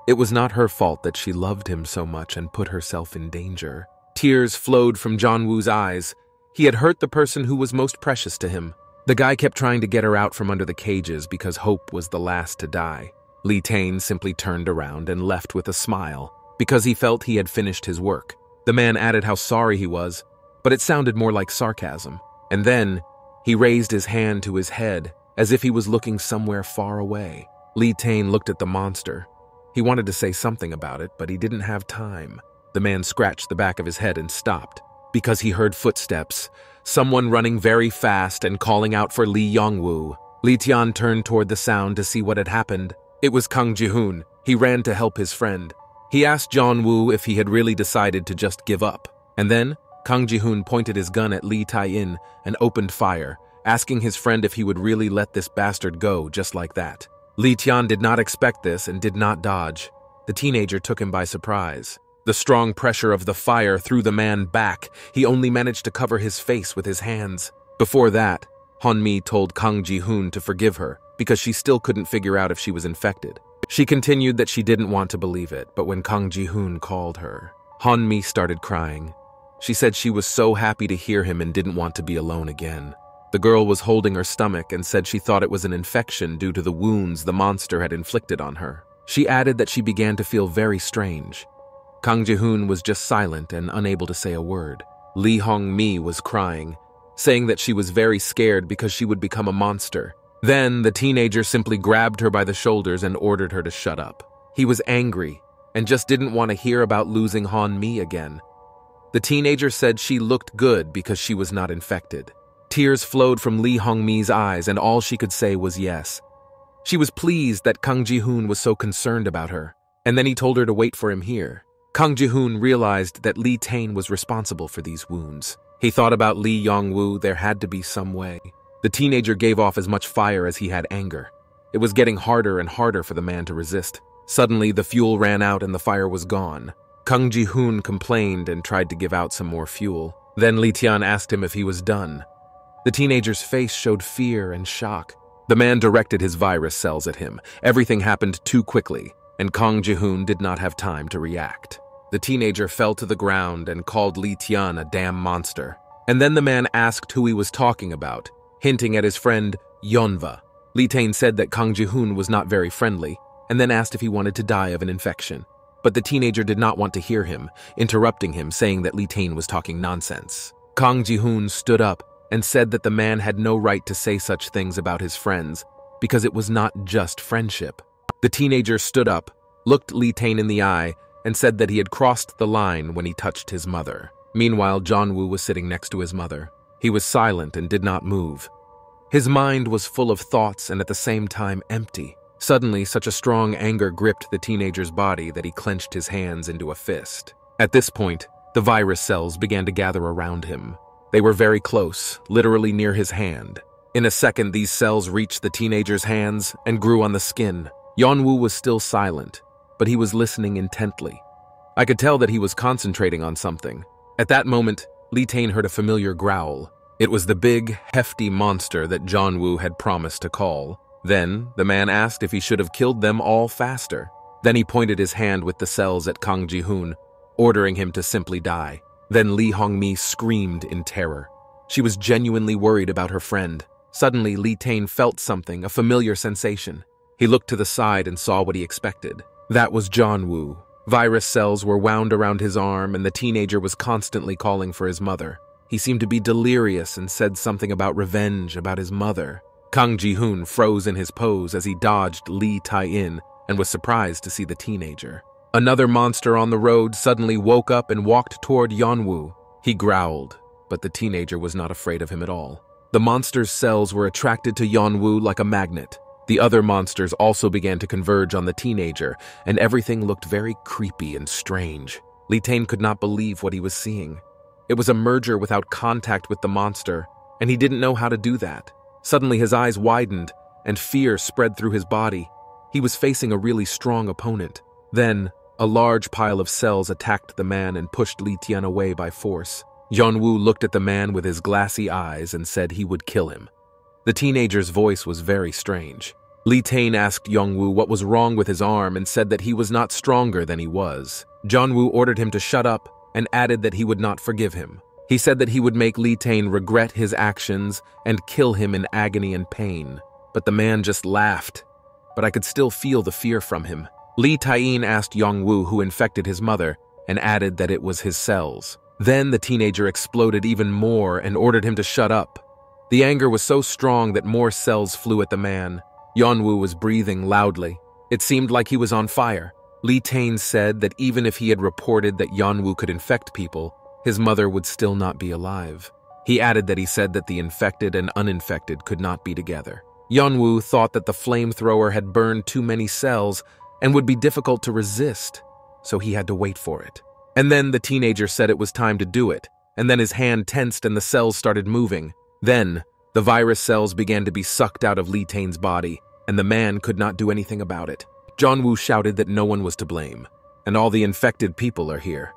It was not her fault that she loved him so much and put herself in danger. Tears flowed from Yeon-woo's eyes. He had hurt the person who was most precious to him. The guy kept trying to get her out from under the cages because hope was the last to die. Lee Tae simply turned around and left with a smile because he felt he had finished his work. The man added how sorry he was, but it sounded more like sarcasm. And then he raised his hand to his head as if he was looking somewhere far away. Lee Tae looked at the monster. He wanted to say something about it, but he didn't have time. The man scratched the back of his head and stopped because he heard footsteps, someone running very fast and calling out for Lee Yeon-woo. Lee Tian turned toward the sound to see what had happened. It was Kang Ji-hoon. He ran to help his friend. He asked Yeon-woo if he had really decided to just give up. And then Kang Ji-hoon pointed his gun at Lee Tae-in and opened fire, asking his friend if he would really let this bastard go just like that. Lee Tian did not expect this and did not dodge. The teenager took him by surprise. The strong pressure of the fire threw the man back. He only managed to cover his face with his hands. Before that, Han-mi told Kang Ji-hoon to forgive her because she still couldn't figure out if she was infected. She continued that she didn't want to believe it, but when Kang Ji-hoon called her, Han-mi started crying. She said she was so happy to hear him and didn't want to be alone again. The girl was holding her stomach and said she thought it was an infection due to the wounds the monster had inflicted on her. She added that she began to feel very strange. Kang Ji-hoon was just silent and unable to say a word. Lee Hong-mi was crying. saying that she was very scared because she would become a monster. Then the teenager simply grabbed her by the shoulders and ordered her to shut up. He was angry and just didn't want to hear about losing Han-mi again. The teenager said she looked good because she was not infected. Tears flowed from Lee Hong-mi's eyes and all she could say was yes. She was pleased that Kang Ji-hoon was so concerned about her, and then he told her to wait for him here. Kang Ji-hoon realized that Lee Tae-in was responsible for these wounds. He thought about Lee Yong-woo. There had to be some way. The teenager gave off as much fire as he had anger. It was getting harder and harder for the man to resist. Suddenly, the fuel ran out and the fire was gone. Kang Ji-hoon complained and tried to give out some more fuel. Then Lee Tae-in asked him if he was done. The teenager's face showed fear and shock. The man directed his virus cells at him. Everything happened too quickly, and Kang Ji-hoon did not have time to react. The teenager fell to the ground and called Lee Tae-in a damn monster. And then the man asked who he was talking about, hinting at his friend Yeonwoo. Lee Tae-in said that Kang Ji-hoon was not very friendly, and then asked if he wanted to die of an infection. But the teenager did not want to hear him, interrupting him, saying that Lee Tae-in was talking nonsense. Kang Ji-hoon stood up and said that the man had no right to say such things about his friends, because it was not just friendship. The teenager stood up, looked Lee Tae-in in the eye, and said that he had crossed the line when he touched his mother. Meanwhile, Yeon-woo was sitting next to his mother. He was silent and did not move. His mind was full of thoughts and at the same time empty. Suddenly, such a strong anger gripped the teenager's body that he clenched his hands into a fist. At this point, the virus cells began to gather around him. They were very close, literally near his hand. In a second, these cells reached the teenager's hands and grew on the skin. Yeon-woo was still silent, but he was listening intently. I could tell that he was concentrating on something. At that moment, Lee Tae-in heard a familiar growl. It was the big, hefty monster that Yeon-woo had promised to call. Then, the man asked if he should have killed them all faster. Then he pointed his hand with the cells at Kang Ji-hoon, ordering him to simply die. Then Lee Hong-mi screamed in terror. She was genuinely worried about her friend. Suddenly, Lee Tae-in felt something, a familiar sensation. He looked to the side and saw what he expected. That was Yeon-woo. Virus cells were wound around his arm, and the teenager was constantly calling for his mother. He seemed to be delirious and said something about revenge, about his mother. Kang Ji-hoon froze in his pose as he dodged Lee Tae-in and was surprised to see the teenager. Another monster on the road suddenly woke up and walked toward Yeon-woo. He growled, but the teenager was not afraid of him at all. The monster's cells were attracted to Yeon-woo like a magnet. The other monsters also began to converge on the teenager, and everything looked very creepy and strange. Lee Tae-in could not believe what he was seeing. It was a merger without contact with the monster, and he didn't know how to do that. Suddenly his eyes widened, and fear spread through his body. He was facing a really strong opponent. Then, a large pile of cells attacked the man and pushed Lee Tae-in away by force. Yeon-woo looked at the man with his glassy eyes and said he would kill him. The teenager's voice was very strange. Lee Tae-in asked Yeon-woo what was wrong with his arm and said that he was not stronger than he was. Yeon-woo ordered him to shut up and added that he would not forgive him. He said that he would make Lee Tae-in regret his actions and kill him in agony and pain. But the man just laughed. But I could still feel the fear from him. Lee Tae-in asked Yeon-woo who infected his mother and added that it was his cells. Then the teenager exploded even more and ordered him to shut up. The anger was so strong that more cells flew at the man. Yeon-woo was breathing loudly. It seemed like he was on fire. Lee Tae-in said that even if he had reported that Yeon-woo could infect people, his mother would still not be alive. He added that he said that the infected and uninfected could not be together. Yeon-woo thought that the flamethrower had burned too many cells and would be difficult to resist, so he had to wait for it. And then the teenager said it was time to do it, and then his hand tensed and the cells started moving. Then, the virus cells began to be sucked out of Lee Tae-in's body, and the man could not do anything about it. Yeon-woo shouted that no one was to blame, and all the infected people are here.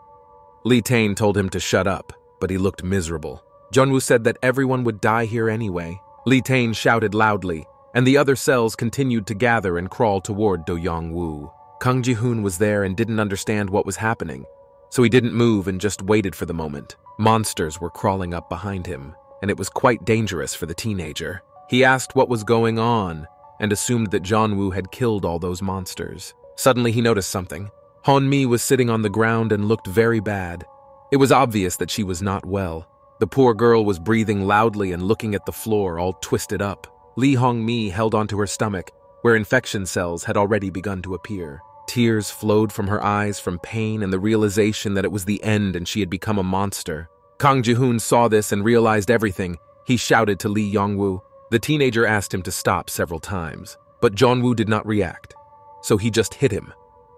Lee Tae-in told him to shut up, but he looked miserable. Yeon-woo said that everyone would die here anyway. Lee Tae-in shouted loudly, and the other cells continued to gather and crawl toward Do Yeon-woo. Kang Ji-hoon was there and didn't understand what was happening, so he didn't move and just waited for the moment. Monsters were crawling up behind him, and it was quite dangerous for the teenager. He asked what was going on, and assumed that Yeon-woo had killed all those monsters. Suddenly he noticed something. Han-mi was sitting on the ground and looked very bad. It was obvious that she was not well. The poor girl was breathing loudly and looking at the floor, all twisted up. Lee Hong-mi held onto her stomach, where infection cells had already begun to appear. Tears flowed from her eyes from pain and the realization that it was the end and she had become a monster. Kang Ji-hoon saw this and realized everything. He shouted to Lee Yeon-woo. The teenager asked him to stop several times, but Yeon-woo did not react, so he just hit him,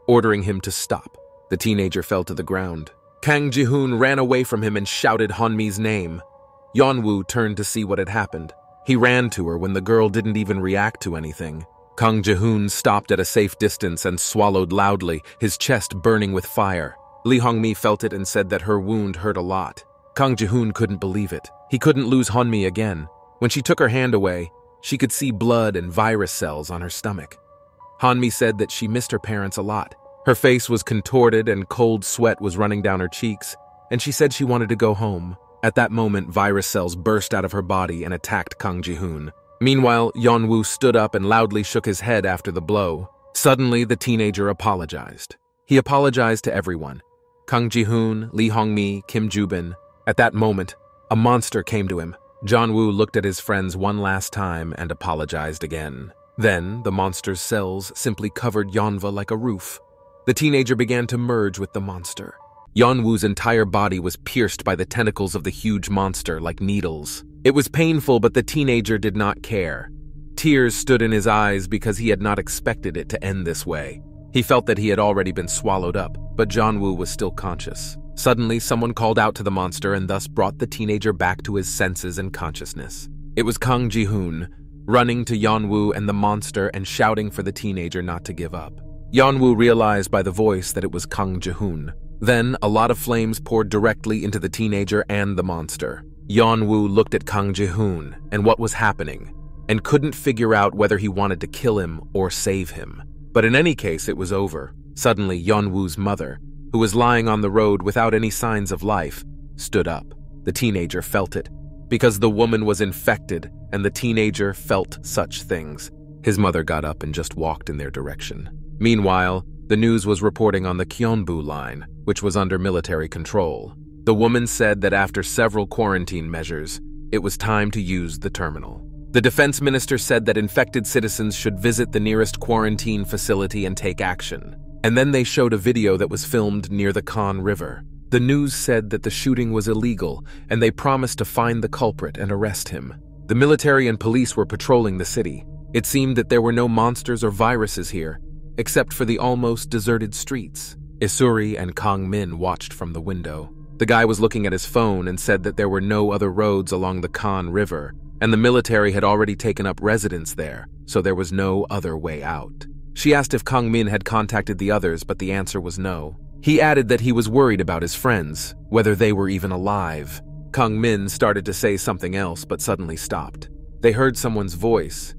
ordering him to stop. The teenager fell to the ground. Kang Ji-hoon ran away from him and shouted Hanmi's name. Yeon-woo turned to see what had happened. He ran to her when the girl didn't even react to anything. Kang Ji-hoon stopped at a safe distance and swallowed loudly, his chest burning with fire. Lee Hong-mi felt it and said that her wound hurt a lot. Kang Ji-hoon couldn't believe it. He couldn't lose Hanmi again. When she took her hand away, she could see blood and virus cells on her stomach. Hanmi said that she missed her parents a lot. Her face was contorted and cold sweat was running down her cheeks, and she said she wanted to go home. At that moment, virus cells burst out of her body and attacked Kang Ji-hoon. Meanwhile, Yeon-woo stood up and loudly shook his head after the blow. Suddenly, the teenager apologized. He apologized to everyone. Kang Ji-hoon, Lee Hong-mi, Kim Ju-bin. At that moment, a monster came to him. Yeon-woo looked at his friends one last time and apologized again. Then, the monster's cells simply covered Yeonva like a roof. The teenager began to merge with the monster. Yeon-woo's entire body was pierced by the tentacles of the huge monster like needles. It was painful, but the teenager did not care. Tears stood in his eyes because he had not expected it to end this way. He felt that he had already been swallowed up, but Yeon-woo was still conscious. Suddenly, someone called out to the monster and thus brought the teenager back to his senses and consciousness. It was Kang Ji-hoon, running to Yeon-woo and the monster and shouting for the teenager not to give up. Yeon-woo realized by the voice that it was Kang Ji-hoon. Then, a lot of flames poured directly into the teenager and the monster. Yeon-woo looked at Kang Ji-hoon and what was happening, and couldn't figure out whether he wanted to kill him or save him. But in any case, it was over. Suddenly, Yeon-woo's mother, who was lying on the road without any signs of life, stood up. The teenager felt it, because the woman was infected and the teenager felt such things. His mother got up and just walked in their direction. Meanwhile, the news was reporting on the Gyeonbu line, which was under military control. The woman said that after several quarantine measures, it was time to use the terminal. The defense minister said that infected citizens should visit the nearest quarantine facility and take action. And then they showed a video that was filmed near the Khan River. The news said that the shooting was illegal, and they promised to find the culprit and arrest him. The military and police were patrolling the city. It seemed that there were no monsters or viruses here, except for the almost deserted streets. Isuri and Kang Min watched from the window. The guy was looking at his phone and said that there were no other roads along the Khan River, and the military had already taken up residence there, so there was no other way out. She asked if Kang Min had contacted the others, but the answer was no. He added that he was worried about his friends, whether they were even alive. Kang Min started to say something else, but suddenly stopped. They heard someone's voice,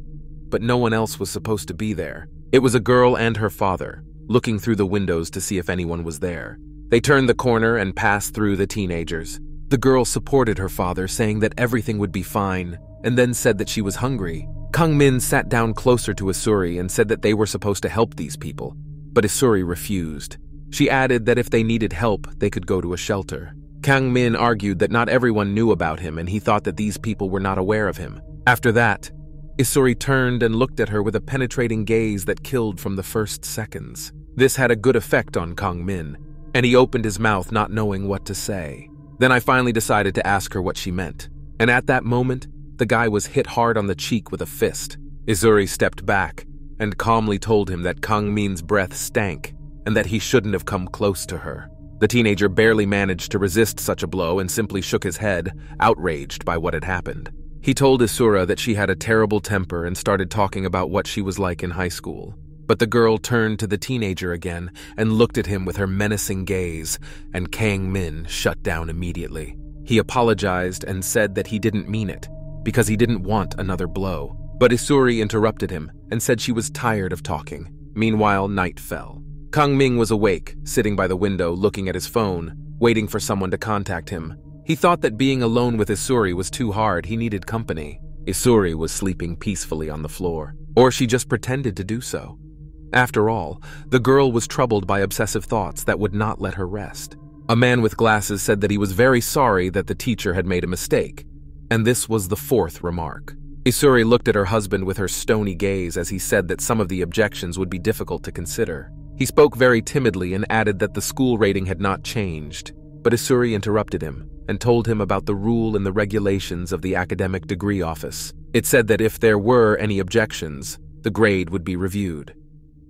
but no one else was supposed to be there. It was a girl and her father, looking through the windows to see if anyone was there. They turned the corner and passed through the teenagers. The girl supported her father, saying that everything would be fine, and then said that she was hungry. Kang Min sat down closer to Isuri and said that they were supposed to help these people, but Isuri refused. She added that if they needed help, they could go to a shelter. Kang Min argued that not everyone knew about him and he thought that these people were not aware of him. After that, Isuri turned and looked at her with a penetrating gaze that killed from the first seconds. This had a good effect on Kang Min, and he opened his mouth not knowing what to say. Then I finally decided to ask her what she meant, and at that moment, the guy was hit hard on the cheek with a fist. Isuri stepped back and calmly told him that Kang Min's breath stank and that he shouldn't have come close to her. The teenager barely managed to resist such a blow and simply shook his head, outraged by what had happened. He told Isura that she had a terrible temper and started talking about what she was like in high school. But the girl turned to the teenager again and looked at him with her menacing gaze, and Kang Min shut down immediately. He apologized and said that he didn't mean it, because he didn't want another blow. But Isuri interrupted him and said she was tired of talking. Meanwhile, night fell. Kang Min was awake, sitting by the window looking at his phone, waiting for someone to contact him. He thought that being alone with Isuri was too hard, he needed company. Isuri was sleeping peacefully on the floor, or she just pretended to do so. After all, the girl was troubled by obsessive thoughts that would not let her rest. A man with glasses said that he was very sorry that the teacher had made a mistake, and this was the fourth remark. Isuri looked at her husband with her stony gaze as he said that some of the objections would be difficult to consider. He spoke very timidly and added that the school rating had not changed, but Isuri interrupted him and told him about the rule and the regulations of the academic degree office. It said that if there were any objections, the grade would be reviewed.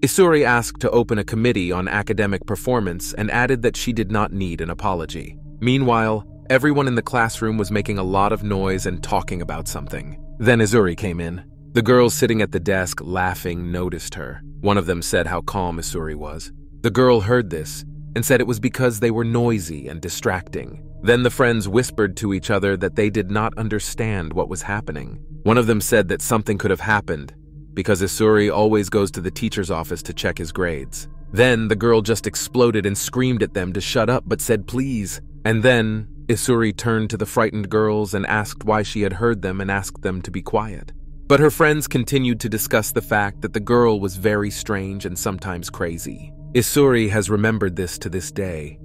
Isuri asked to open a committee on academic performance and added that she did not need an apology. Meanwhile, everyone in the classroom was making a lot of noise and talking about something. Then Isuri came in. The girls sitting at the desk laughing noticed her. One of them said how calm Isuri was. The girl heard this and said it was because they were noisy and distracting. Then the friends whispered to each other that they did not understand what was happening. One of them said that something could have happened because Isuri always goes to the teacher's office to check his grades. Then the girl just exploded and screamed at them to shut up but said please. And then Isuri turned to the frightened girls and asked why she had heard them and asked them to be quiet. But her friends continued to discuss the fact that the girl was very strange and sometimes crazy. Isuri has remembered this to this day.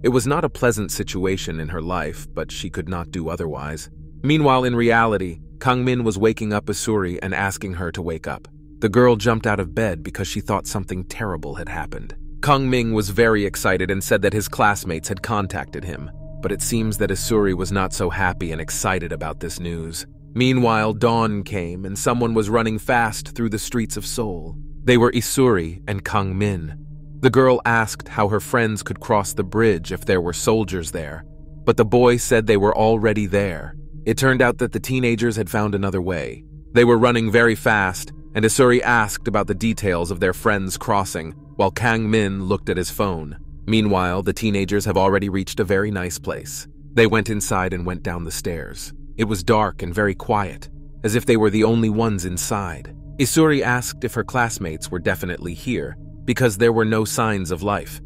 It was not a pleasant situation in her life, but she could not do otherwise. Meanwhile, in reality, Kangmin was waking up Isuri and asking her to wake up. The girl jumped out of bed because she thought something terrible had happened. Kangmin was very excited and said that his classmates had contacted him, but it seems that Isuri was not so happy and excited about this news. Meanwhile, dawn came and someone was running fast through the streets of Seoul. They were Isuri and Kangmin. The girl asked how her friends could cross the bridge if there were soldiers there, but the boy said they were already there. It turned out that the teenagers had found another way. They were running very fast, and Isuri asked about the details of their friends crossing, while Kangmin looked at his phone. Meanwhile, the teenagers have already reached a very nice place. They went inside and went down the stairs. It was dark and very quiet, as if they were the only ones inside. Isuri asked if her classmates were definitely here, because there were no signs of life.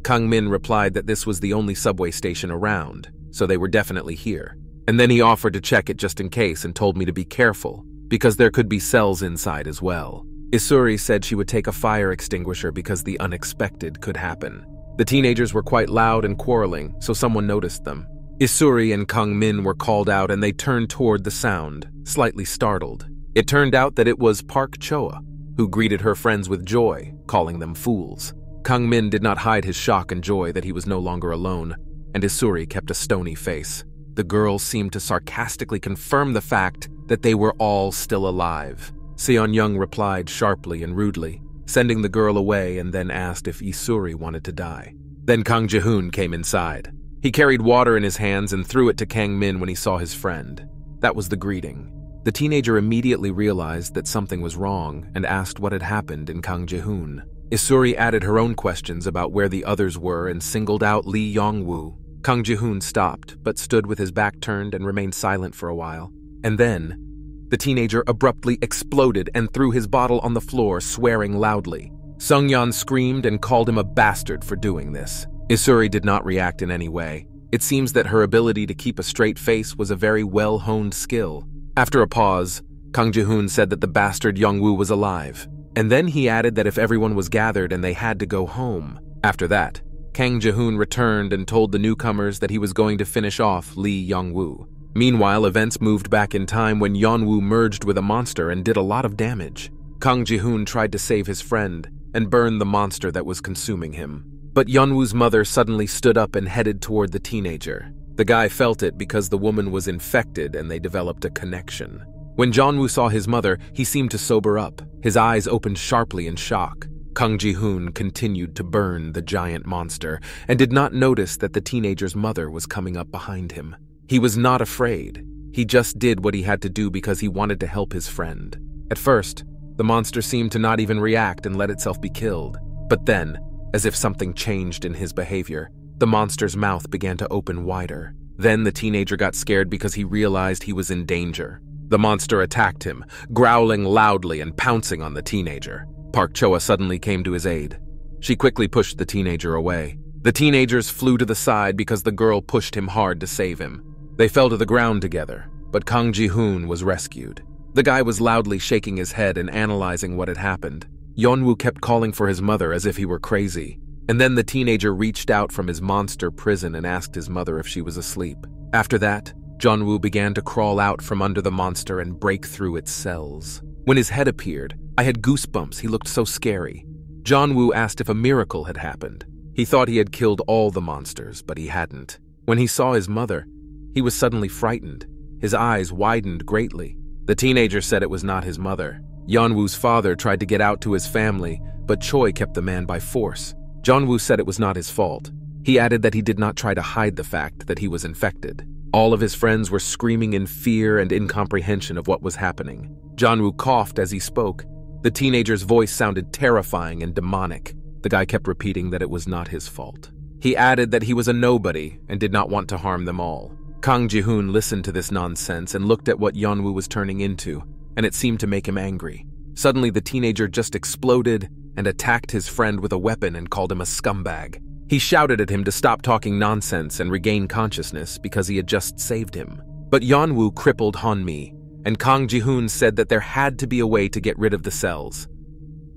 Kangmin replied that this was the only subway station around, so they were definitely here. And then he offered to check it just in case and told me to be careful, because there could be cells inside as well. Isuri said she would take a fire extinguisher because the unexpected could happen. The teenagers were quite loud and quarreling, so someone noticed them. Isuri and Kangmin were called out and they turned toward the sound, slightly startled. It turned out that it was Park Choa, who greeted her friends with joy, calling them fools. Kangmin did not hide his shock and joy that he was no longer alone, and Isuri kept a stony face. The girls seemed to sarcastically confirm the fact that they were all still alive. Seon-young replied sharply and rudely, sending the girl away, and then asked if Isuri wanted to die. Then Kang Ji-hoon came inside. He carried water in his hands and threw it to Kang-min when he saw his friend. That was the greeting. The teenager immediately realized that something was wrong and asked what had happened in Kang Ji-hoon. Isuri added her own questions about where the others were and singled out Lee Yeon-woo. Kang Ji-hoon stopped, but stood with his back turned and remained silent for a while. And then, the teenager abruptly exploded and threw his bottle on the floor, swearing loudly. Sung-yeon screamed and called him a bastard for doing this. Isuri did not react in any way. It seems that her ability to keep a straight face was a very well-honed skill. After a pause, Kang Ji-hoon said that the bastard Yeon-woo was alive. And then he added that if everyone was gathered and they had to go home. After that, Kang Ji-hoon returned and told the newcomers that he was going to finish off Lee Yeon-woo. Meanwhile, events moved back in time when Yeon-woo merged with a monster and did a lot of damage. Kang Ji-hoon tried to save his friend and burn the monster that was consuming him. But Yeon-woo's mother suddenly stood up and headed toward the teenager. The guy felt it because the woman was infected and they developed a connection. When Yeon-woo saw his mother, he seemed to sober up. His eyes opened sharply in shock. Kang Ji-hoon continued to burn the giant monster and did not notice that the teenager's mother was coming up behind him. He was not afraid. He just did what he had to do because he wanted to help his friend. At first, the monster seemed to not even react and let itself be killed. But then, as if something changed in his behavior, the monster's mouth began to open wider. Then the teenager got scared because he realized he was in danger. The monster attacked him, growling loudly and pouncing on the teenager. Park Choa suddenly came to his aid. She quickly pushed the teenager away. The teenagers flew to the side because the girl pushed him hard to save him. They fell to the ground together, but Kang Ji-hoon was rescued. The guy was loudly shaking his head and analyzing what had happened. Yeon-woo kept calling for his mother as if he were crazy. And then the teenager reached out from his monster prison and asked his mother if she was asleep. After that, Yeon-woo began to crawl out from under the monster and break through its cells. When his head appeared, I had goosebumps. He looked so scary. Yeon-woo asked if a miracle had happened. He thought he had killed all the monsters, but he hadn't. When he saw his mother, he was suddenly frightened. His eyes widened greatly. The teenager said it was not his mother. Yeon-woo's father tried to get out to his family, but Choi kept the man by force. Yeon-woo said it was not his fault. He added that he did not try to hide the fact that he was infected. All of his friends were screaming in fear and incomprehension of what was happening. Yeon-woo coughed as he spoke. The teenager's voice sounded terrifying and demonic. The guy kept repeating that it was not his fault. He added that he was a nobody and did not want to harm them all. Kang Ji-hoon listened to this nonsense and looked at what Yeon-woo was turning into, and it seemed to make him angry. Suddenly, the teenager just exploded and attacked his friend with a weapon and called him a scumbag. He shouted at him to stop talking nonsense and regain consciousness because he had just saved him. But Yeon-woo crippled Han-mi, and Kang Ji-hoon said that there had to be a way to get rid of the cells.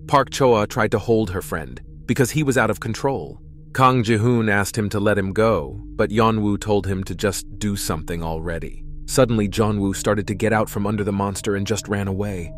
Park Choa tried to hold her friend because he was out of control. Kang Ji-hoon asked him to let him go, but Yeon-woo told him to just do something already. Suddenly, Yeon-woo started to get out from under the monster and just ran away.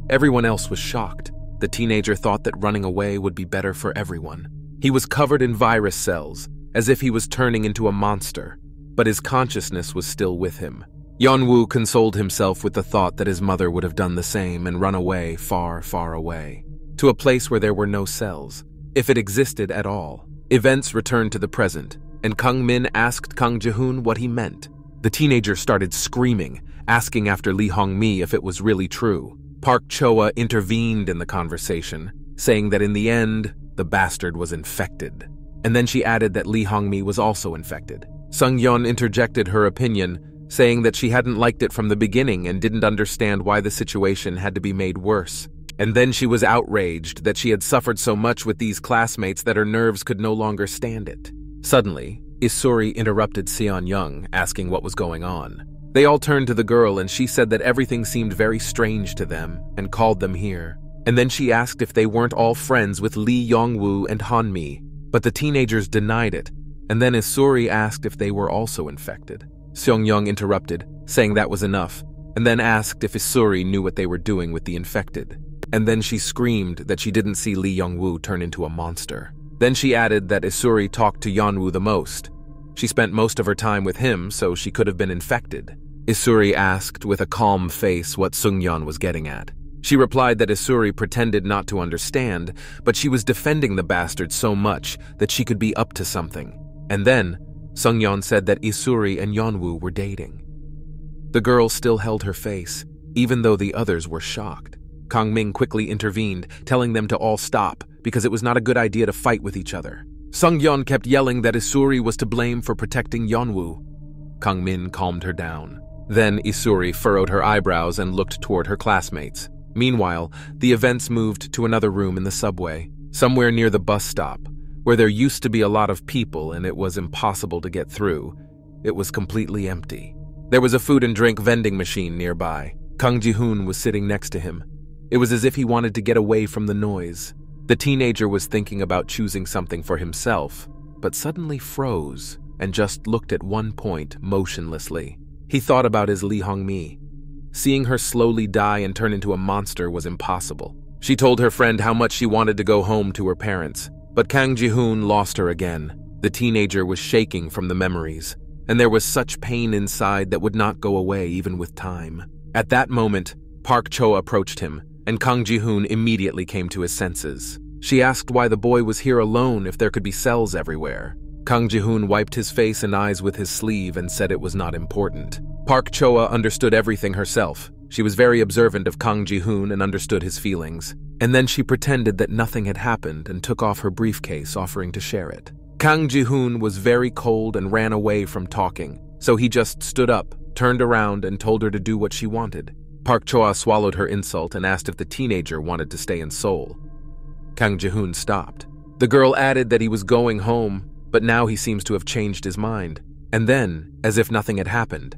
Everyone else was shocked. The teenager thought that running away would be better for everyone. He was covered in virus cells, as if he was turning into a monster, but his consciousness was still with him. Yeon-woo consoled himself with the thought that his mother would have done the same and run away far, far away, to a place where there were no cells, if it existed at all. Events returned to the present, and Kang Min asked Kang Ji-hoon what he meant. The teenager started screaming, asking after Lee Hong-mi if it was really true. Park Choa intervened in the conversation, saying that in the end, the bastard was infected. And then she added that Lee Hong-mi was also infected. Sung-yeon interjected her opinion, saying that she hadn't liked it from the beginning and didn't understand why the situation had to be made worse. And then she was outraged that she had suffered so much with these classmates that her nerves could no longer stand it. Suddenly, Isuri interrupted Seon-young, asking what was going on. They all turned to the girl and she said that everything seemed very strange to them and called them here. And then she asked if they weren't all friends with Lee Yong-woo and Han-mi, but the teenagers denied it. And then Isuri asked if they were also infected. Seong-young interrupted, saying that was enough, and then asked if Isuri knew what they were doing with the infected. And then she screamed that she didn't see Lee Yong-woo turn into a monster. Then she added that Isuri talked to Yeon-woo the most. She spent most of her time with him, so she could have been infected. Isuri asked with a calm face what Sung-yeon was getting at. She replied that Isuri pretended not to understand, but she was defending the bastard so much that she could be up to something. And then, Sung-yeon said that Isuri and Yeon-woo were dating. The girl still held her face, even though the others were shocked. Kang Ming quickly intervened, telling them to all stop, because it was not a good idea to fight with each other. Sung-yeon kept yelling that Isuri was to blame for protecting Yeon-woo. Kang Min calmed her down. Then Isuri furrowed her eyebrows and looked toward her classmates. Meanwhile, the events moved to another room in the subway, somewhere near the bus stop, where there used to be a lot of people and it was impossible to get through. It was completely empty. There was a food and drink vending machine nearby. Kang Ji-hoon was sitting next to him. It was as if he wanted to get away from the noise. The teenager was thinking about choosing something for himself, but suddenly froze and just looked at one point motionlessly. He thought about his Lee Hong-mi. Seeing her slowly die and turn into a monster was impossible. She told her friend how much she wanted to go home to her parents, but Kang Ji-hoon lost her again. The teenager was shaking from the memories, and there was such pain inside that would not go away even with time. At that moment, Park Choa approached him, and Kang Ji-hoon immediately came to his senses. She asked why the boy was here alone if there could be cells everywhere. Kang Ji-hoon wiped his face and eyes with his sleeve and said it was not important. Park Choa understood everything herself. She was very observant of Kang Ji-hoon and understood his feelings. And then she pretended that nothing had happened and took off her briefcase, offering to share it. Kang Ji-hoon was very cold and ran away from talking, so he just stood up, turned around, and told her to do what she wanted. Park Choa swallowed her insult and asked if the teenager wanted to stay in Seoul. Kang Ji-hoon stopped. The girl added that he was going home, but now he seems to have changed his mind. And then, as if nothing had happened,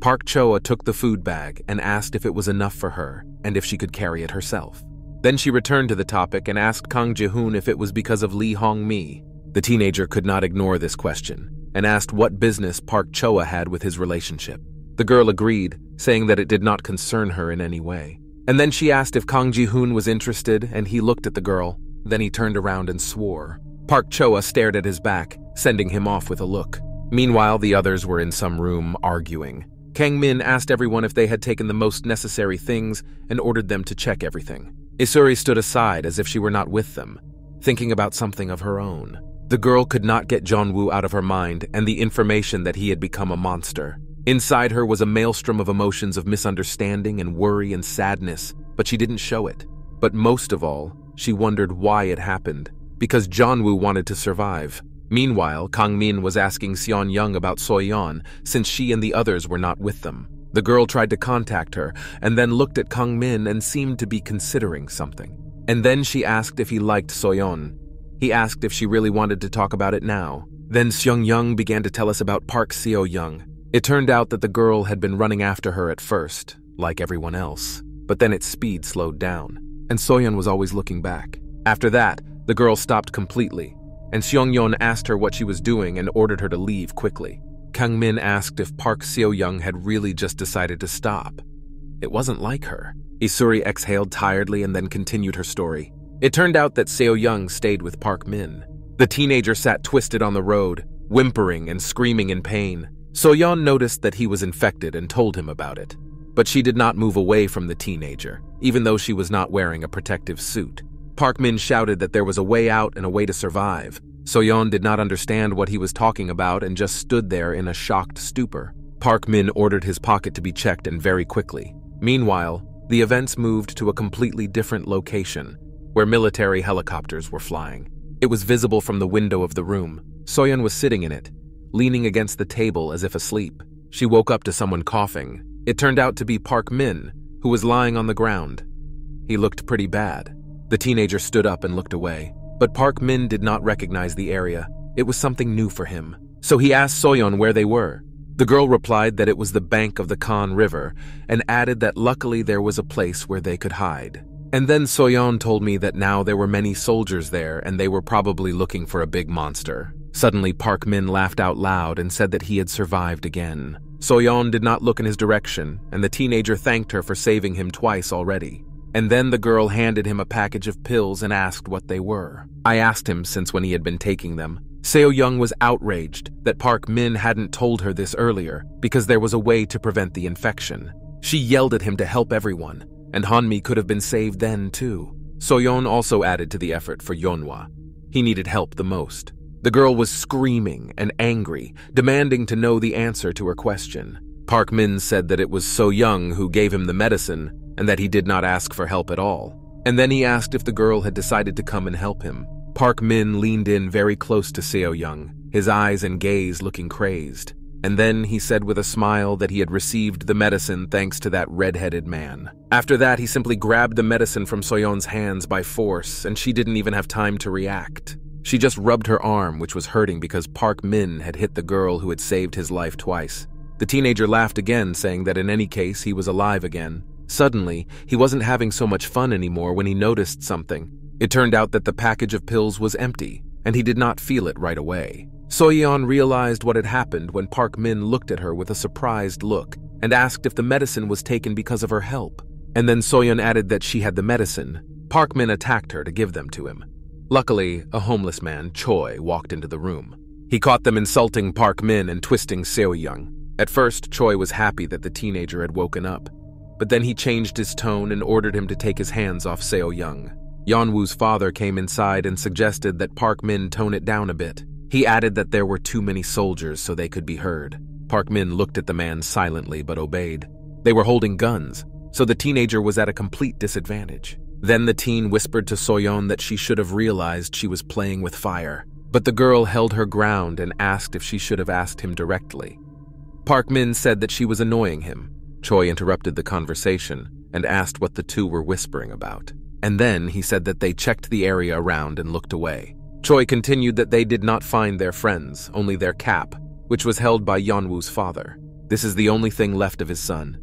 Park Choa took the food bag and asked if it was enough for her and if she could carry it herself. Then she returned to the topic and asked Kang Ji-hoon if it was because of Lee Hong-mi. The teenager could not ignore this question and asked what business Park Choa had with his relationship. The girl agreed, saying that it did not concern her in any way. And then she asked if Kang Ji-hoon was interested, and he looked at the girl. Then he turned around and swore. Park Choa stared at his back, sending him off with a look. Meanwhile, the others were in some room arguing. Kang Min asked everyone if they had taken the most necessary things and ordered them to check everything. Isuri stood aside as if she were not with them, thinking about something of her own. The girl could not get Yeon-woo out of her mind and the information that he had become a monster. Inside her was a maelstrom of emotions of misunderstanding and worry and sadness, but she didn't show it. But most of all, she wondered why it happened, because Yeon-woo wanted to survive. Meanwhile, Kang Min was asking Seon-young about Soyon, since she and the others were not with them. The girl tried to contact her, and then looked at Kang Min and seemed to be considering something. And then she asked if he liked Soyon. He asked if she really wanted to talk about it now. Then Seon-young began to tell us about Park Seo-young. It turned out that the girl had been running after her at first, like everyone else, but then its speed slowed down, and Soyon was always looking back. After that, the girl stopped completely, and Seong-yeon asked her what she was doing and ordered her to leave quickly. Kang Min asked if Park Seo-young had really just decided to stop. It wasn't like her. Isuri exhaled tiredly and then continued her story. It turned out that Seo-young stayed with Park Min. The teenager sat twisted on the road, whimpering and screaming in pain. Soyeon noticed that he was infected and told him about it. But she did not move away from the teenager, even though she was not wearing a protective suit. Park Min shouted that there was a way out and a way to survive. Soyeon did not understand what he was talking about and just stood there in a shocked stupor. Park Min ordered his pocket to be checked, and very quickly. Meanwhile, the events moved to a completely different location, where military helicopters were flying. It was visible from the window of the room. Soyeon was sitting in it, leaning against the table as if asleep. She woke up to someone coughing. It turned out to be Park Min, who was lying on the ground. He looked pretty bad. The teenager stood up and looked away. But Park Min did not recognize the area. It was something new for him. So he asked Soyeon where they were. The girl replied that it was the bank of the Khan River, and added that luckily there was a place where they could hide. And then Soyeon told me that now there were many soldiers there and they were probably looking for a big monster. Suddenly, Park Min laughed out loud and said that he had survived again. Soyeon did not look in his direction, and the teenager thanked her for saving him twice already. And then the girl handed him a package of pills and asked what they were. I asked him since when he had been taking them. Seo-young was outraged that Park Min hadn't told her this earlier because there was a way to prevent the infection. She yelled at him to help everyone, and Hanmi could have been saved then too. Soyeon also added to the effort for Yeonwoo. He needed help the most. The girl was screaming and angry, demanding to know the answer to her question. Park Min said that it was So-young who gave him the medicine and that he did not ask for help at all. And then he asked if the girl had decided to come and help him. Park Min leaned in very close to Seo-young, his eyes and gaze looking crazed. And then he said with a smile that he had received the medicine thanks to that red-headed man. After that, he simply grabbed the medicine from Soyeon's hands by force, and she didn't even have time to react. She just rubbed her arm, which was hurting because Park Min had hit the girl who had saved his life twice. The teenager laughed again, saying that in any case he was alive again. Suddenly, he wasn't having so much fun anymore when he noticed something. It turned out that the package of pills was empty, and he did not feel it right away. Soyeon realized what had happened when Park Min looked at her with a surprised look and asked if the medicine was taken because of her help. And then Soyeon added that she had the medicine. Park Min attacked her to give them to him. Luckily, a homeless man, Choi, walked into the room. He caught them insulting Park Min and twisting Seo-young. At first, Choi was happy that the teenager had woken up, but then he changed his tone and ordered him to take his hands off Seo-young. Yeon-woo's father came inside and suggested that Park Min tone it down a bit. He added that there were too many soldiers so they could be heard. Park Min looked at the man silently but obeyed. They were holding guns, so the teenager was at a complete disadvantage. Then the teen whispered to Soyeon that she should have realized she was playing with fire, but the girl held her ground and asked if she should have asked him directly. Park Min said that she was annoying him. Choi interrupted the conversation and asked what the two were whispering about. And then he said that they checked the area around and looked away. Choi continued that they did not find their friends, only their cap, which was held by Yeon-woo's father. This is the only thing left of his son.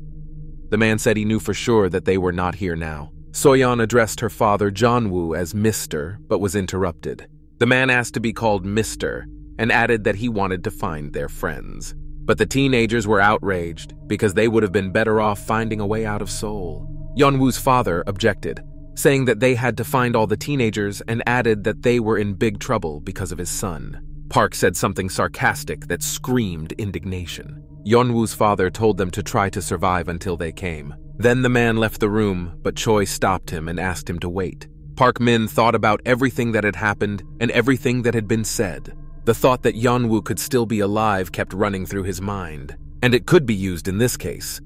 The man said he knew for sure that they were not here now. Soyon addressed her father Yeon-woo as Mr., but was interrupted. The man asked to be called Mr. and added that he wanted to find their friends. But the teenagers were outraged because they would have been better off finding a way out of Seoul. Yeon-woo's father objected, saying that they had to find all the teenagers and added that they were in big trouble because of his son. Park said something sarcastic that screamed indignation. Yeon-woo's father told them to try to survive until they came. Then the man left the room, but Choi stopped him and asked him to wait. Park Min thought about everything that had happened and everything that had been said. The thought that Yeon-woo could still be alive kept running through his mind, and it could be used in this case.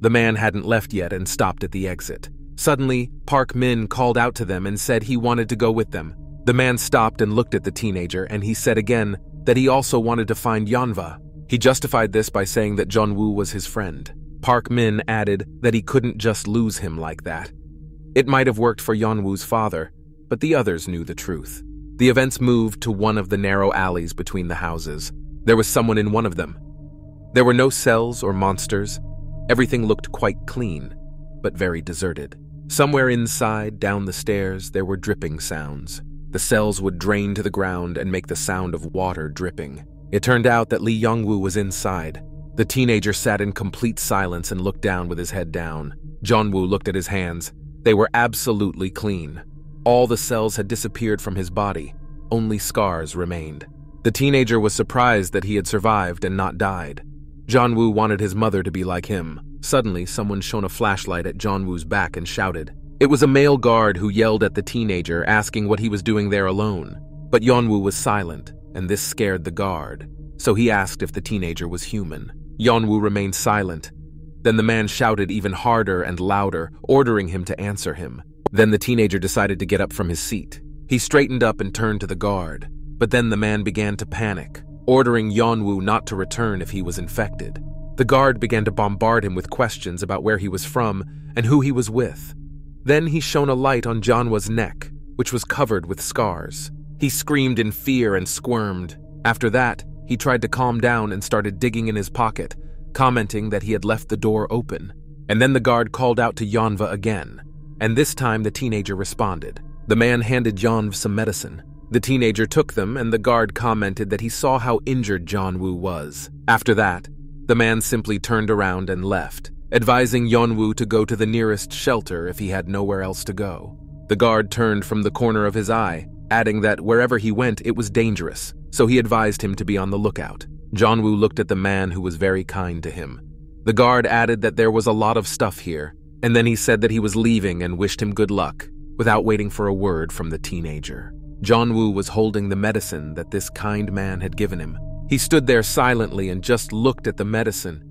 The man hadn't left yet and stopped at the exit. Suddenly, Park Min called out to them and said he wanted to go with them. The man stopped and looked at the teenager, and he said again that he also wanted to find Yeonwoo. He justified this by saying that Yeon-woo was his friend. Park Min added that he couldn't just lose him like that. It might have worked for Yeon-woo's father, but the others knew the truth. The events moved to one of the narrow alleys between the houses. There was someone in one of them. There were no cells or monsters. Everything looked quite clean, but very deserted. Somewhere inside, down the stairs, there were dripping sounds. The cells would drain to the ground and make the sound of water dripping. It turned out that Lee Young-woo was inside. The teenager sat in complete silence and looked down with his head down. Yeon-woo looked at his hands. They were absolutely clean. All the cells had disappeared from his body. Only scars remained. The teenager was surprised that he had survived and not died. Yeon-woo wanted his mother to be like him. Suddenly, someone shone a flashlight at Yeon-woo's back and shouted. It was a male guard who yelled at the teenager, asking what he was doing there alone. But Yeon-woo was silent, and this scared the guard, so he asked if the teenager was human. Yeon-woo remained silent. Then the man shouted even harder and louder, ordering him to answer him. Then the teenager decided to get up from his seat. He straightened up and turned to the guard, but then the man began to panic, ordering Yeon-woo not to return if he was infected. The guard began to bombard him with questions about where he was from and who he was with. Then he shone a light on Yeon-woo's neck, which was covered with scars. He screamed in fear and squirmed. After that, he tried to calm down and started digging in his pocket, commenting that he had left the door open. And then the guard called out to Yeonwoo again, and this time the teenager responded. The man handed Yeonwoo some medicine. The teenager took them, and the guard commented that he saw how injured Yeon-woo was. After that, the man simply turned around and left, advising Yeon-woo to go to the nearest shelter if he had nowhere else to go. The guard turned from the corner of his eye, adding that wherever he went it was dangerous, so he advised him to be on the lookout. Yeon-woo looked at the man who was very kind to him. The guard added that there was a lot of stuff here, and then he said that he was leaving and wished him good luck, without waiting for a word from the teenager. Yeon-woo was holding the medicine that this kind man had given him. He stood there silently and just looked at the medicine.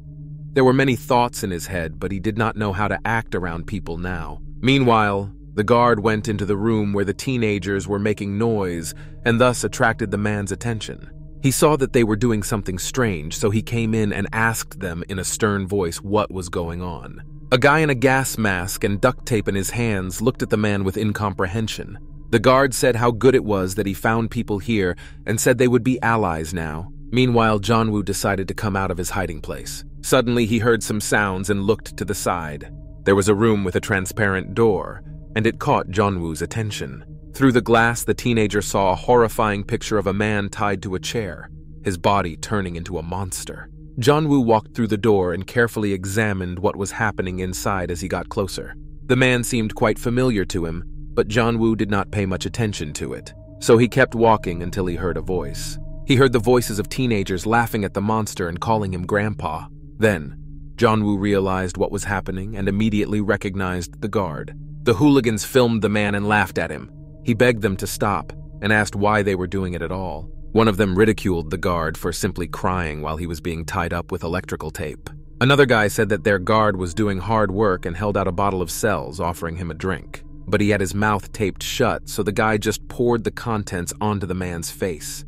There were many thoughts in his head, but he did not know how to act around people now. Meanwhile, the guard went into the room where the teenagers were making noise and thus attracted the man's attention. He saw that they were doing something strange, so he came in and asked them in a stern voice what was going on. A guy in a gas mask and duct tape in his hands looked at the man with incomprehension. The guard said how good it was that he found people here and said they would be allies now. Meanwhile, Yeon-woo decided to come out of his hiding place. Suddenly, he heard some sounds and looked to the side. There was a room with a transparent door, and it caught Yeon-woo's attention. Through the glass, the teenager saw a horrifying picture of a man tied to a chair, his body turning into a monster. Yeon-woo walked through the door and carefully examined what was happening inside as he got closer. The man seemed quite familiar to him, but Yeon-woo did not pay much attention to it, so he kept walking until he heard a voice. He heard the voices of teenagers laughing at the monster and calling him Grandpa. Then, Yeon-woo realized what was happening and immediately recognized the guard. The hooligans filmed the man and laughed at him. He begged them to stop and asked why they were doing it at all. One of them ridiculed the guard for simply crying while he was being tied up with electrical tape. Another guy said that their guard was doing hard work and held out a bottle of cells, offering him a drink. But he had his mouth taped shut, so the guy just poured the contents onto the man's face.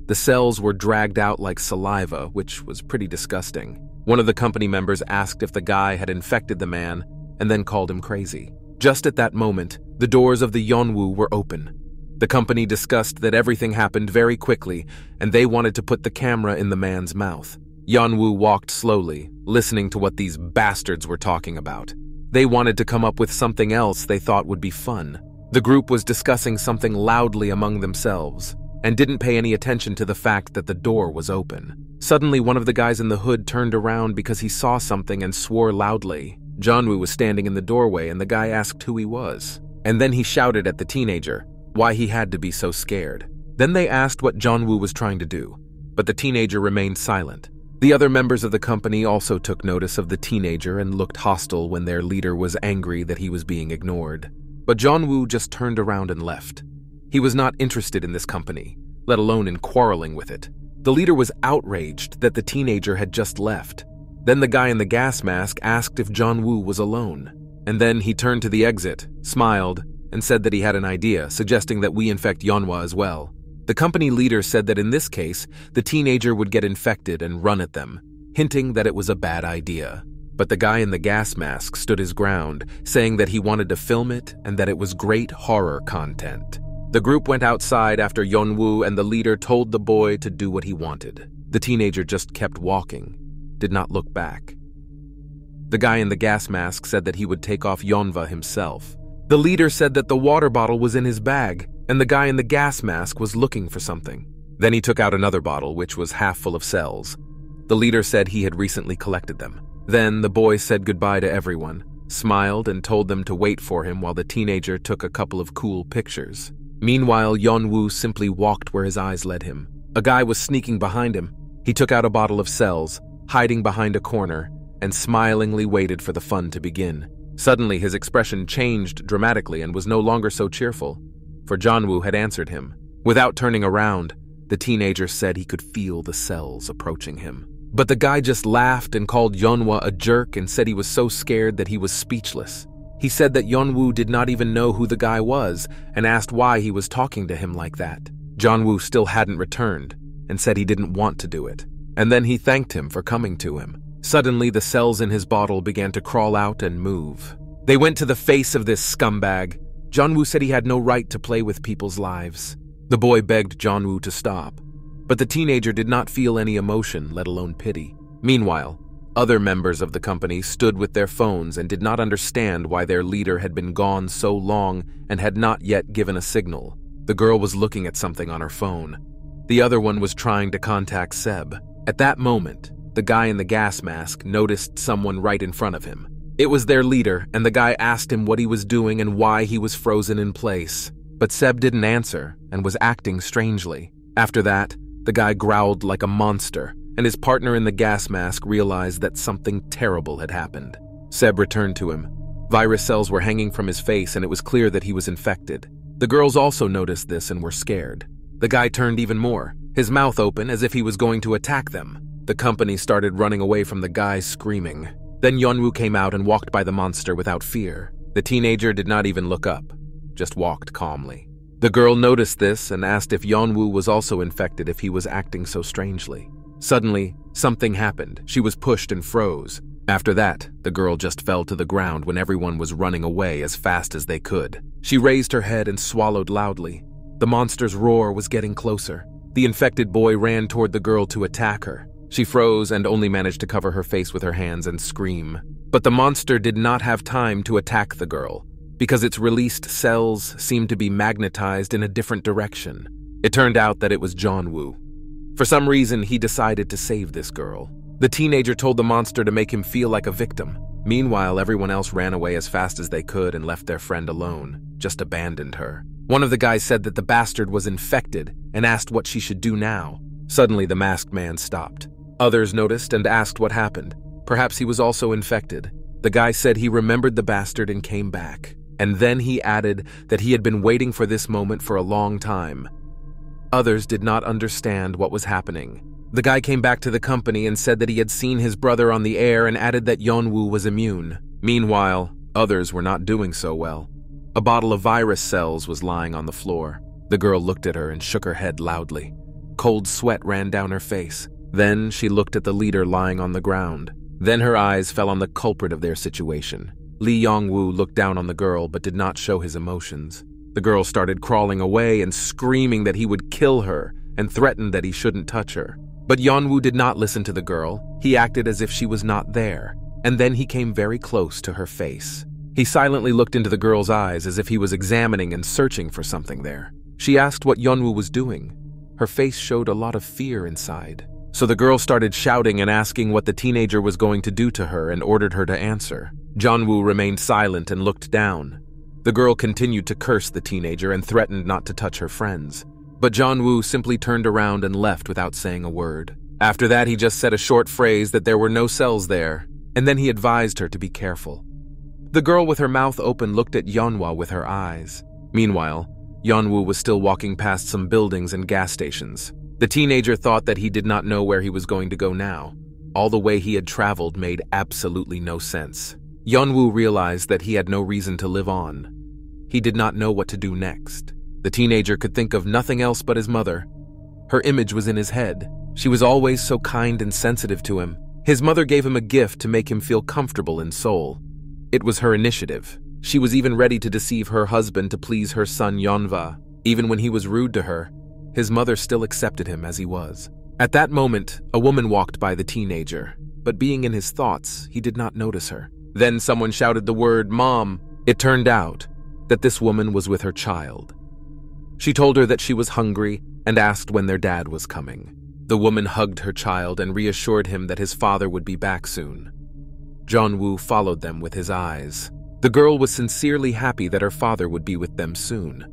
The cells were dragged out like saliva, which was pretty disgusting. One of the company members asked if the guy had infected the man, and then called him crazy. Just at that moment, the doors of the Yeon-woo were open. The company discussed that everything happened very quickly, and they wanted to put the camera in the man's mouth. Yeon-woo walked slowly, listening to what these bastards were talking about. They wanted to come up with something else they thought would be fun. The group was discussing something loudly among themselves and didn't pay any attention to the fact that the door was open. Suddenly, one of the guys in the hood turned around because he saw something and swore loudly. Yeon-woo was standing in the doorway and the guy asked who he was. And then he shouted at the teenager why he had to be so scared. Then they asked what Yeon-woo was trying to do, but the teenager remained silent. The other members of the company also took notice of the teenager and looked hostile when their leader was angry that he was being ignored. But Yeon-woo just turned around and left. He was not interested in this company, let alone in quarreling with it. The leader was outraged that the teenager had just left. Then the guy in the gas mask asked if Yeon-woo was alone. And then he turned to the exit, smiled, and said that he had an idea, suggesting that we infect Yeonwoo as well. The company leader said that in this case, the teenager would get infected and run at them, hinting that it was a bad idea. But the guy in the gas mask stood his ground, saying that he wanted to film it and that it was great horror content. The group went outside after Yeonwoo and the leader told the boy to do what he wanted. The teenager just kept walking, did not look back. The guy in the gas mask said that he would take off Yeonwoo himself. The leader said that the water bottle was in his bag, and the guy in the gas mask was looking for something. Then he took out another bottle, which was half full of cells. The leader said he had recently collected them. Then the boy said goodbye to everyone, smiled and told them to wait for him while the teenager took a couple of cool pictures. Meanwhile, Yeon-woo simply walked where his eyes led him. A guy was sneaking behind him. He took out a bottle of cells, hiding behind a corner, and smilingly waited for the fun to begin. Suddenly, his expression changed dramatically and was no longer so cheerful, for Yeon-woo had answered him. Without turning around, the teenager said he could feel the cells approaching him. But the guy just laughed and called Yeonwoo a jerk and said he was so scared that he was speechless. He said that Yeon-woo did not even know who the guy was and asked why he was talking to him like that. Yeon-woo still hadn't returned and said he didn't want to do it. And then he thanked him for coming to him. Suddenly, the cells in his bottle began to crawl out and move. They went to the face of this scumbag. Yeon-woo said he had no right to play with people's lives. The boy begged Yeon-woo to stop, but the teenager did not feel any emotion, let alone pity. Meanwhile, other members of the company stood with their phones and did not understand why their leader had been gone so long and had not yet given a signal. The girl was looking at something on her phone. The other one was trying to contact Seb. At that moment, the guy in the gas mask noticed someone right in front of him. It was their leader, and the guy asked him what he was doing and why he was frozen in place. But Seb didn't answer and was acting strangely. After that, the guy growled like a monster, and his partner in the gas mask realized that something terrible had happened. Seb returned to him. Virus cells were hanging from his face, and it was clear that he was infected. The girls also noticed this and were scared. The guy turned even more, his mouth open as if he was going to attack them. The company started running away from the guy, screaming. Then Yeon-woo came out and walked by the monster without fear. The teenager did not even look up, just walked calmly. The girl noticed this and asked if Yeon-woo was also infected if he was acting so strangely. Suddenly, something happened. She was pushed and froze. After that, the girl just fell to the ground when everyone was running away as fast as they could. She raised her head and swallowed loudly. The monster's roar was getting closer. The infected boy ran toward the girl to attack her. She froze and only managed to cover her face with her hands and scream. But the monster did not have time to attack the girl, because its released cells seemed to be magnetized in a different direction. It turned out that it was Yeon-woo. For some reason, he decided to save this girl. The teenager told the monster to make him feel like a victim. Meanwhile, everyone else ran away as fast as they could and left their friend alone, just abandoned her. One of the guys said that the bastard was infected and asked what she should do now. Suddenly, the masked man stopped. Others noticed and asked what happened. Perhaps he was also infected. The guy said he remembered the bastard and came back. And then he added that he had been waiting for this moment for a long time. Others did not understand what was happening. The guy came back to the company and said that he had seen his brother on the air and added that Yeon-woo was immune. Meanwhile, others were not doing so well. A bottle of virus cells was lying on the floor. The girl looked at her and shook her head loudly. Cold sweat ran down her face. Then she looked at the leader lying on the ground. Then her eyes fell on the culprit of their situation. Lee Yong-woo looked down on the girl but did not show his emotions. The girl started crawling away and screaming that he would kill her and threatened that he shouldn't touch her. But Yeon-woo did not listen to the girl. He acted as if she was not there. and then he came very close to her face. He silently looked into the girl's eyes as if he was examining and searching for something there. She asked what Yeon-woo was doing. Her face showed a lot of fear inside. So the girl started shouting and asking what the teenager was going to do to her and ordered her to answer. Yeon-woo remained silent and looked down. The girl continued to curse the teenager and threatened not to touch her friends. But Yeon-woo simply turned around and left without saying a word. After that, he just said a short phrase that there were no cells there, and then he advised her to be careful. The girl with her mouth open looked at Yeonwoo with her eyes. Meanwhile, Yeon-woo was still walking past some buildings and gas stations. The teenager thought that he did not know where he was going to go now. All the way he had traveled made absolutely no sense. Yeon-woo realized that he had no reason to live on. He did not know what to do next. The teenager could think of nothing else but his mother. Her image was in his head. She was always so kind and sensitive to him. His mother gave him a gift to make him feel comfortable in Seoul. It was her initiative. She was even ready to deceive her husband to please her son Yeonwoo. Even when he was rude to her, his mother still accepted him as he was. At that moment, a woman walked by the teenager, but being in his thoughts, he did not notice her. Then someone shouted the word, "Mom." It turned out that this woman was with her child. She told her that she was hungry and asked when their dad was coming. The woman hugged her child and reassured him that his father would be back soon. Yeon-woo followed them with his eyes. The girl was sincerely happy that her father would be with them soon.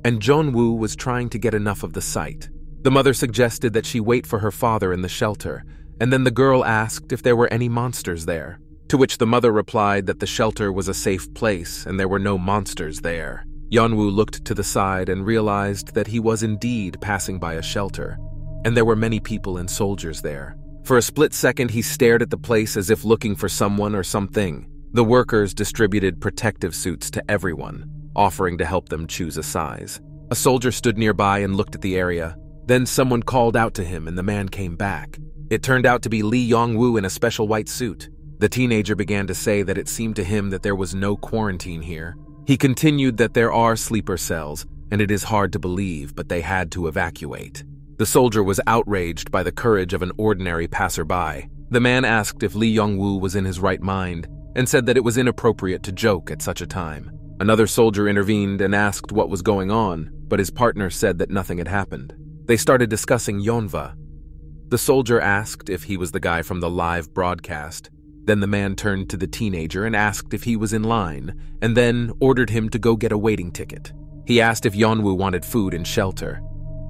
And Yeon-woo was trying to get enough of the sight. The mother suggested that she wait for her father in the shelter, and then the girl asked if there were any monsters there, to which the mother replied that the shelter was a safe place and there were no monsters there. Yeon-woo looked to the side and realized that he was indeed passing by a shelter, and there were many people and soldiers there. For a split second, he stared at the place as if looking for someone or something. The workers distributed protective suits to everyone, offering to help them choose a size. A soldier stood nearby and looked at the area. Then someone called out to him and the man came back. It turned out to be Lee Yeon-woo in a special white suit. The teenager began to say that it seemed to him that there was no quarantine here. He continued that there are sleeper cells, and it is hard to believe, but they had to evacuate. The soldier was outraged by the courage of an ordinary passerby. The man asked if Lee Yeon-woo was in his right mind, and said that it was inappropriate to joke at such a time. Another soldier intervened and asked what was going on, but his partner said that nothing had happened. They started discussing Yeonwoo. The soldier asked if he was the guy from the live broadcast. Then the man turned to the teenager and asked if he was in line, and then ordered him to go get a waiting ticket. He asked if Yeon-woo wanted food and shelter,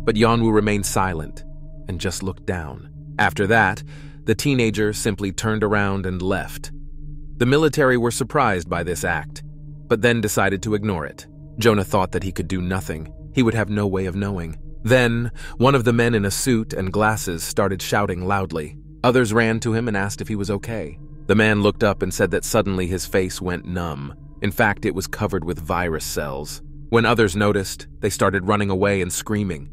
but Yeon-woo remained silent and just looked down. After that, the teenager simply turned around and left. The military were surprised by this act, but then decided to ignore it. Jonah thought that he could do nothing. He would have no way of knowing. Then, one of the men in a suit and glasses started shouting loudly. Others ran to him and asked if he was okay. The man looked up and said that suddenly his face went numb. In fact, it was covered with virus cells. When others noticed, they started running away and screaming.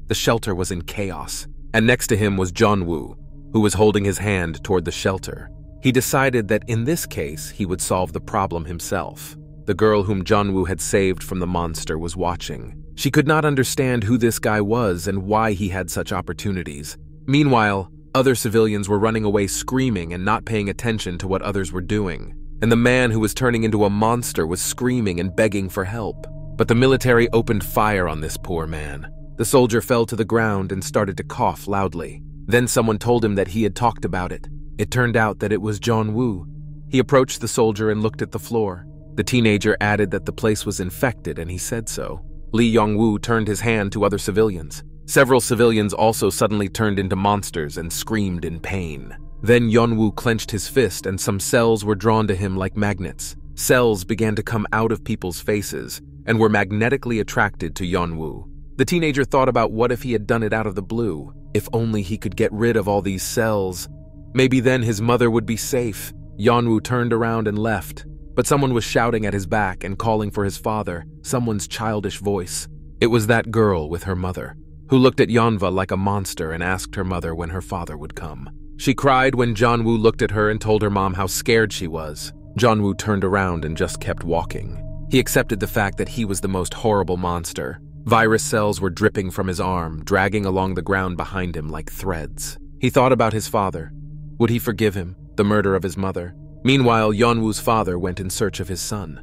The shelter was in chaos, and next to him was Yeon-woo, who was holding his hand toward the shelter. He decided that in this case, he would solve the problem himself. The girl whom Yeon-woo had saved from the monster was watching. She could not understand who this guy was and why he had such opportunities. Meanwhile, other civilians were running away screaming and not paying attention to what others were doing. And the man who was turning into a monster was screaming and begging for help. But the military opened fire on this poor man. The soldier fell to the ground and started to cough loudly. Then someone told him that he had talked about it. It turned out that it was Yeon-woo. He approached the soldier and looked at the floor. The teenager added that the place was infected, and he said so. Lee Yeon-woo turned his hand to other civilians. Several civilians also suddenly turned into monsters and screamed in pain. Then Yeon-woo clenched his fist and some cells were drawn to him like magnets. Cells began to come out of people's faces and were magnetically attracted to Yeon-woo. The teenager thought about what if he had done it out of the blue. If only he could get rid of all these cells. Maybe then his mother would be safe. Yeon-woo turned around and left, but someone was shouting at his back and calling for his father, someone's childish voice. It was that girl with her mother, who looked at Yeonwoo like a monster and asked her mother when her father would come. She cried when Yeon-woo looked at her and told her mom how scared she was. Yeon-woo turned around and just kept walking. He accepted the fact that he was the most horrible monster. Virus cells were dripping from his arm, dragging along the ground behind him like threads. He thought about his father. Would he forgive him, the murder of his mother? Meanwhile, Yeonwoo's father went in search of his son.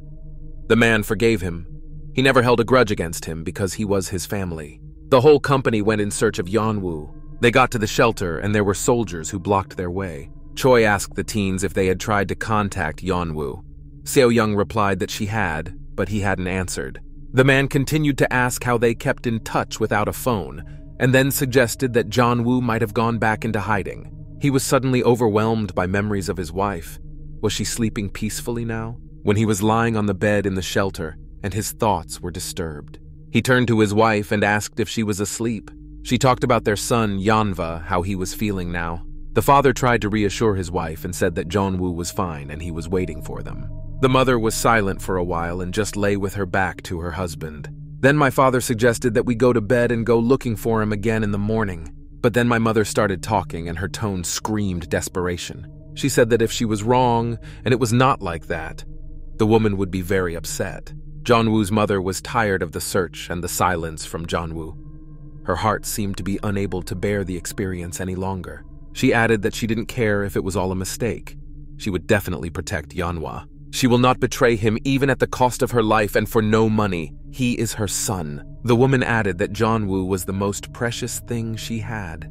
The man forgave him. He never held a grudge against him because he was his family. The whole company went in search of Yeonwoo. They got to the shelter and there were soldiers who blocked their way. Choi asked the teens if they had tried to contact Yeonwoo. Seo-young replied that she had, but he hadn't answered. The man continued to ask how they kept in touch without a phone, and then suggested that Yeonwoo might have gone back into hiding. He was suddenly overwhelmed by memories of his wife. Was she sleeping peacefully now? When he was lying on the bed in the shelter, and his thoughts were disturbed. He turned to his wife and asked if she was asleep. She talked about their son, Yeonva, how he was feeling now. The father tried to reassure his wife and said that Yeonwoo was fine and he was waiting for them. The mother was silent for a while and just lay with her back to her husband. Then my father suggested that we go to bed and go looking for him again in the morning. But then my mother started talking and her tone screamed desperation. She said that if she was wrong and it was not like that, the woman would be very upset. Yeonwoo's mother was tired of the search and the silence from Yeonwoo. Her heart seemed to be unable to bear the experience any longer. She added that she didn't care if it was all a mistake. She would definitely protect Yeonwoo. She will not betray him even at the cost of her life and for no money. He is her son. The woman added that Yeonwoo was the most precious thing she had.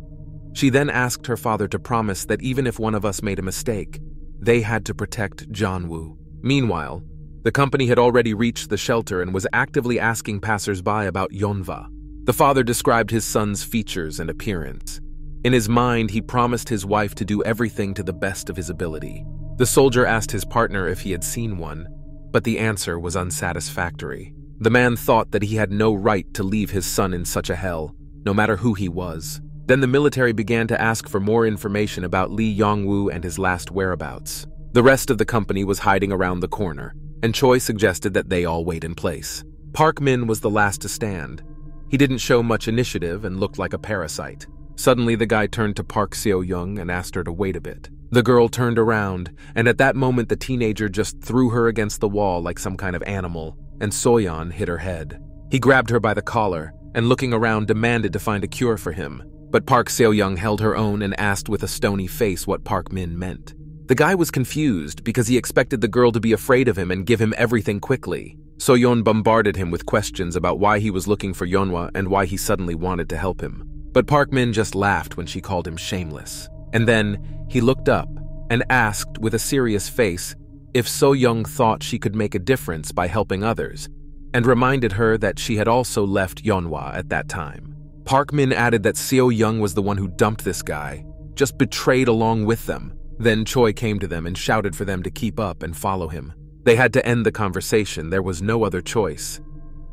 She then asked her father to promise that even if one of us made a mistake, they had to protect Yeonwoo. Meanwhile, the company had already reached the shelter and was actively asking passers-by about Yeonva. The father described his son's features and appearance. In his mind, he promised his wife to do everything to the best of his ability. The soldier asked his partner if he had seen one, but the answer was unsatisfactory. The man thought that he had no right to leave his son in such a hell, no matter who he was. Then the military began to ask for more information about Lee Yeonwoo and his last whereabouts. The rest of the company was hiding around the corner, and Choi suggested that they all wait in place. Park Min was the last to stand. He didn't show much initiative and looked like a parasite. Suddenly, the guy turned to Park Seo-young and asked her to wait a bit. The girl turned around, and at that moment the teenager just threw her against the wall like some kind of animal, and Soyon hit her head. He grabbed her by the collar, and looking around demanded to find a cure for him. But Park Seo-young held her own and asked with a stony face what Park Min meant. The guy was confused because he expected the girl to be afraid of him and give him everything quickly. Soyon bombarded him with questions about why he was looking for Yeonwoo and why he suddenly wanted to help him. But Park Min just laughed when she called him shameless. And then he looked up and asked with a serious face if So-young thought she could make a difference by helping others, and reminded her that she had also left Yeonwoo at that time. Park Min added that Seo-young was the one who dumped this guy, just betrayed along with them. Then Choi came to them and shouted for them to keep up and follow him. They had to end the conversation, there was no other choice.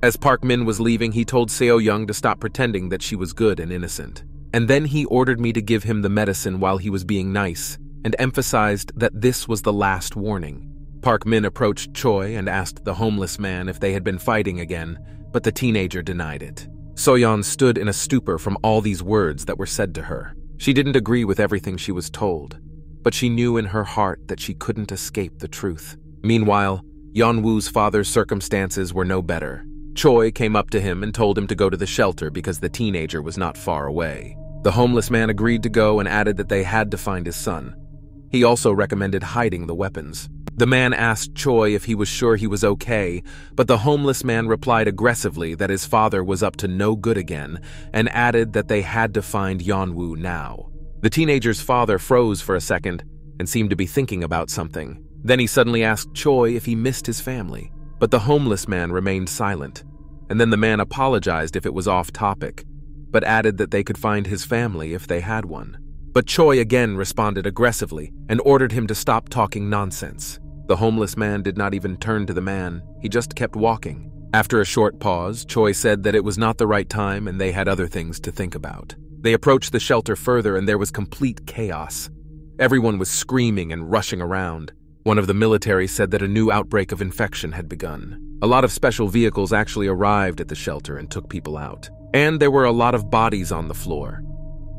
As Park Min was leaving, he told Seo-young to stop pretending that she was good and innocent. And then he ordered me to give him the medicine while he was being nice, and emphasized that this was the last warning. Park Min approached Choi and asked the homeless man if they had been fighting again, but the teenager denied it. Soyeon stood in a stupor from all these words that were said to her. She didn't agree with everything she was told, but she knew in her heart that she couldn't escape the truth. Meanwhile, Yeonwoo's father's circumstances were no better. Choi came up to him and told him to go to the shelter because the teenager was not far away. The homeless man agreed to go and added that they had to find his son. He also recommended hiding the weapons. The man asked Choi if he was sure he was okay, but the homeless man replied aggressively that his father was up to no good again and added that they had to find Yeonwoo now. The teenager's father froze for a second and seemed to be thinking about something. Then he suddenly asked Choi if he missed his family, but the homeless man remained silent, and then the man apologized if it was off topic, but added that they could find his family if they had one. But Choi again responded aggressively and ordered him to stop talking nonsense. The homeless man did not even turn to the man, he just kept walking. After a short pause, Choi said that it was not the right time and they had other things to think about. They approached the shelter further and there was complete chaos. Everyone was screaming and rushing around. One of the military said that a new outbreak of infection had begun. A lot of special vehicles actually arrived at the shelter and took people out. And there were a lot of bodies on the floor.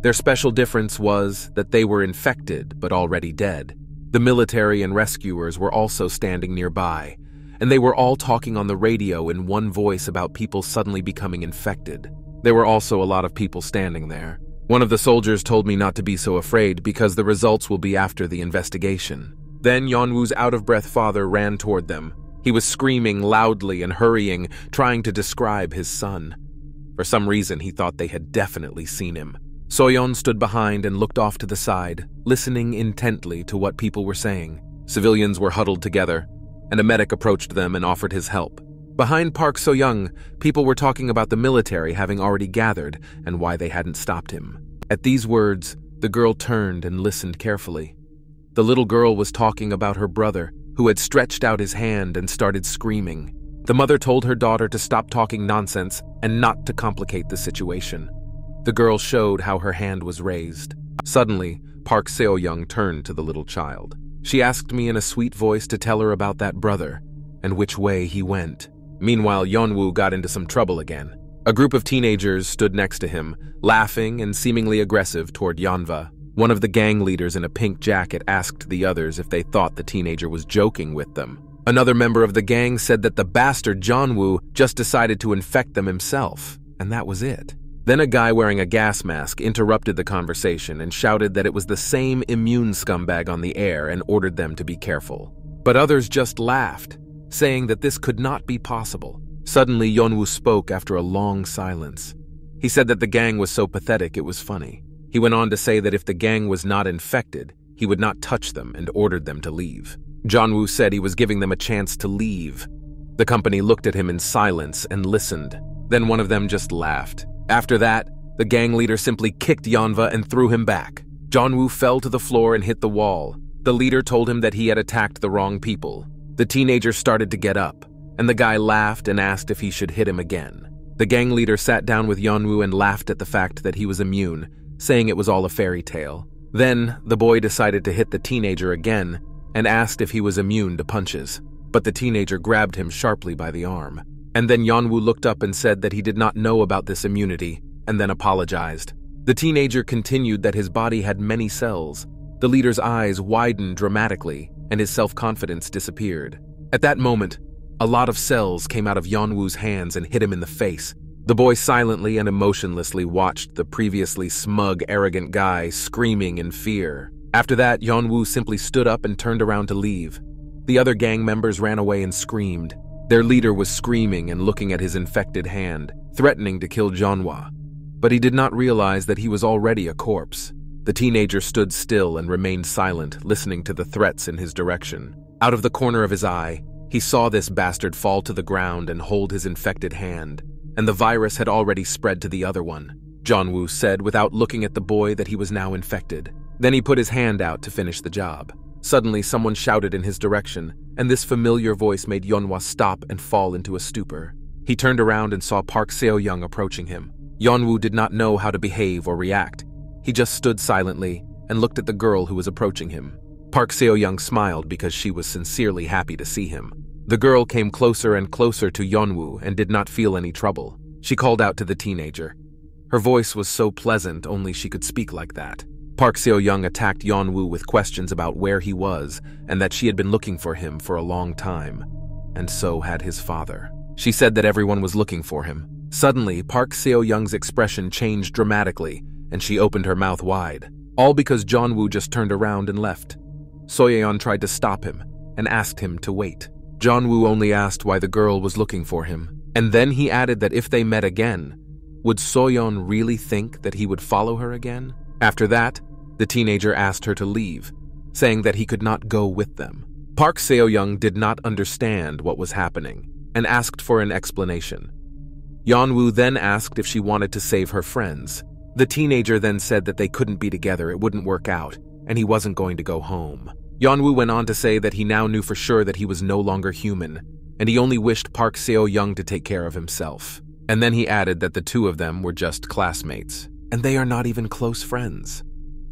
Their special difference was that they were infected but already dead. The military and rescuers were also standing nearby, and they were all talking on the radio in one voice about people suddenly becoming infected. There were also a lot of people standing there. One of the soldiers told me not to be so afraid because the results will be after the investigation. Then Yeonwoo's out-of-breath father ran toward them. He was screaming loudly and hurrying, trying to describe his son. For some reason, he thought they had definitely seen him. Soyon stood behind and looked off to the side, listening intently to what people were saying. Civilians were huddled together, and a medic approached them and offered his help. Behind Park So-young, people were talking about the military having already gathered and why they hadn't stopped him. At these words, the girl turned and listened carefully. The little girl was talking about her brother, who had stretched out his hand and started screaming. The mother told her daughter to stop talking nonsense and not to complicate the situation. The girl showed how her hand was raised. Suddenly, Park Seo-young turned to the little child. She asked me in a sweet voice to tell her about that brother and which way he went. Meanwhile, Yeonwoo got into some trouble again. A group of teenagers stood next to him, laughing and seemingly aggressive toward Yeonwoo. One of the gang leaders in a pink jacket asked the others if they thought the teenager was joking with them. Another member of the gang said that the bastard Yeonwoo just decided to infect them himself, and that was it. Then a guy wearing a gas mask interrupted the conversation and shouted that it was the same immune scumbag on the air and ordered them to be careful. But others just laughed, saying that this could not be possible. Suddenly, Yeonwoo spoke after a long silence. He said that the gang was so pathetic it was funny. He went on to say that if the gang was not infected, he would not touch them and ordered them to leave. Yeonwoo said he was giving them a chance to leave. The company looked at him in silence and listened. Then one of them just laughed. After that, the gang leader simply kicked Yeonwoo and threw him back. Yeonwoo fell to the floor and hit the wall. The leader told him that he had attacked the wrong people. The teenager started to get up, and the guy laughed and asked if he should hit him again. The gang leader sat down with Yeonwoo and laughed at the fact that he was immune, saying it was all a fairy tale. Then, the boy decided to hit the teenager again and asked if he was immune to punches. But the teenager grabbed him sharply by the arm. And then Yeonwoo looked up and said that he did not know about this immunity, and then apologized. The teenager continued that his body had many cells. The leader's eyes widened dramatically, and his self-confidence disappeared. At that moment, a lot of cells came out of Yeonwoo's hands and hit him in the face. The boy silently and emotionlessly watched the previously smug, arrogant guy screaming in fear. After that, Yeonwoo simply stood up and turned around to leave. The other gang members ran away and screamed. Their leader was screaming and looking at his infected hand, threatening to kill Yeonwoo. But he did not realize that he was already a corpse. The teenager stood still and remained silent, listening to the threats in his direction. Out of the corner of his eye, he saw this bastard fall to the ground and hold his infected hand, and the virus had already spread to the other one. Yeonwoo said without looking at the boy that he was now infected. Then he put his hand out to finish the job. Suddenly, someone shouted in his direction, and this familiar voice made Yeonwoo stop and fall into a stupor. He turned around and saw Park Seo-young approaching him. Yeonwoo did not know how to behave or react. He just stood silently and looked at the girl who was approaching him. Park Seo-young smiled because she was sincerely happy to see him. The girl came closer and closer to Yeonwoo and did not feel any trouble. She called out to the teenager. Her voice was so pleasant only she could speak like that. Park Seo-young attacked Yeonwoo with questions about where he was and that she had been looking for him for a long time, and so had his father. She said that everyone was looking for him. Suddenly, Park Seo-young's expression changed dramatically, and she opened her mouth wide, all because Yeonwoo just turned around and left. Soyeon tried to stop him and asked him to wait. Yeonwoo only asked why the girl was looking for him, and then he added that if they met again, would Soyeon really think that he would follow her again? After that, the teenager asked her to leave, saying that he could not go with them. Park Seo-young did not understand what was happening and asked for an explanation. Yeonwoo then asked if she wanted to save her friends. The teenager then said that they couldn't be together, it wouldn't work out, and he wasn't going to go home. Yeonwoo went on to say that he now knew for sure that he was no longer human, and he only wished Park Seo-young to take care of himself. And then he added that the two of them were just classmates, and they are not even close friends.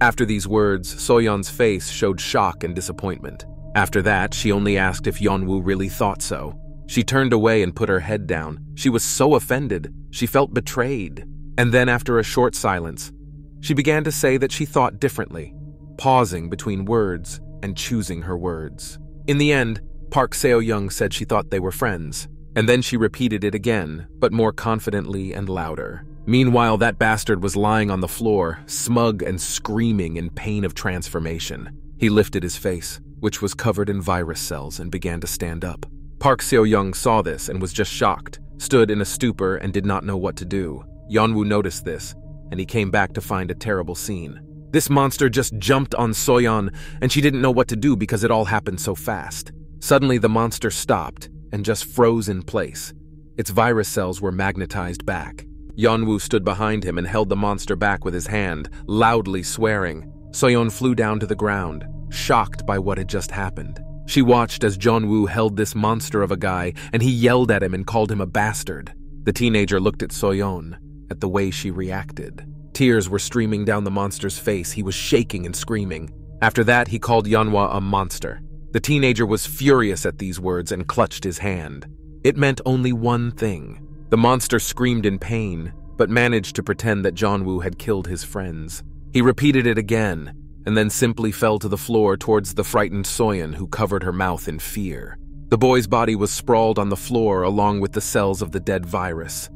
After these words, Soyeon's face showed shock and disappointment. After that, she only asked if Yeonwoo really thought so. She turned away and put her head down. She was so offended. She felt betrayed. And then after a short silence, she began to say that she thought differently, pausing between words and choosing her words. In the end, Park Seo-young said she thought they were friends, and then she repeated it again, but more confidently and louder. Meanwhile, that bastard was lying on the floor, smug and screaming in pain of transformation. He lifted his face, which was covered in virus cells, and began to stand up. Park Seo-young saw this and was just shocked, stood in a stupor and did not know what to do. Yeon-woo noticed this, and he came back to find a terrible scene. This monster just jumped on Soyon, and she didn't know what to do because it all happened so fast. Suddenly the monster stopped and just froze in place. Its virus cells were magnetized back. Yeon-woo stood behind him and held the monster back with his hand, loudly swearing. Soyon flew down to the ground, shocked by what had just happened. She watched as Yeon-woo held this monster of a guy, and he yelled at him and called him a bastard. The teenager looked at Soyon, at the way she reacted. Tears were streaming down the monster's face. He was shaking and screaming. After that, he called Yeonwoo a monster. The teenager was furious at these words and clutched his hand. It meant only one thing. The monster screamed in pain, but managed to pretend that Yeon-woo had killed his friends. He repeated it again, and then simply fell to the floor towards the frightened Soyon, who covered her mouth in fear. The boy's body was sprawled on the floor along with the cells of the dead virus.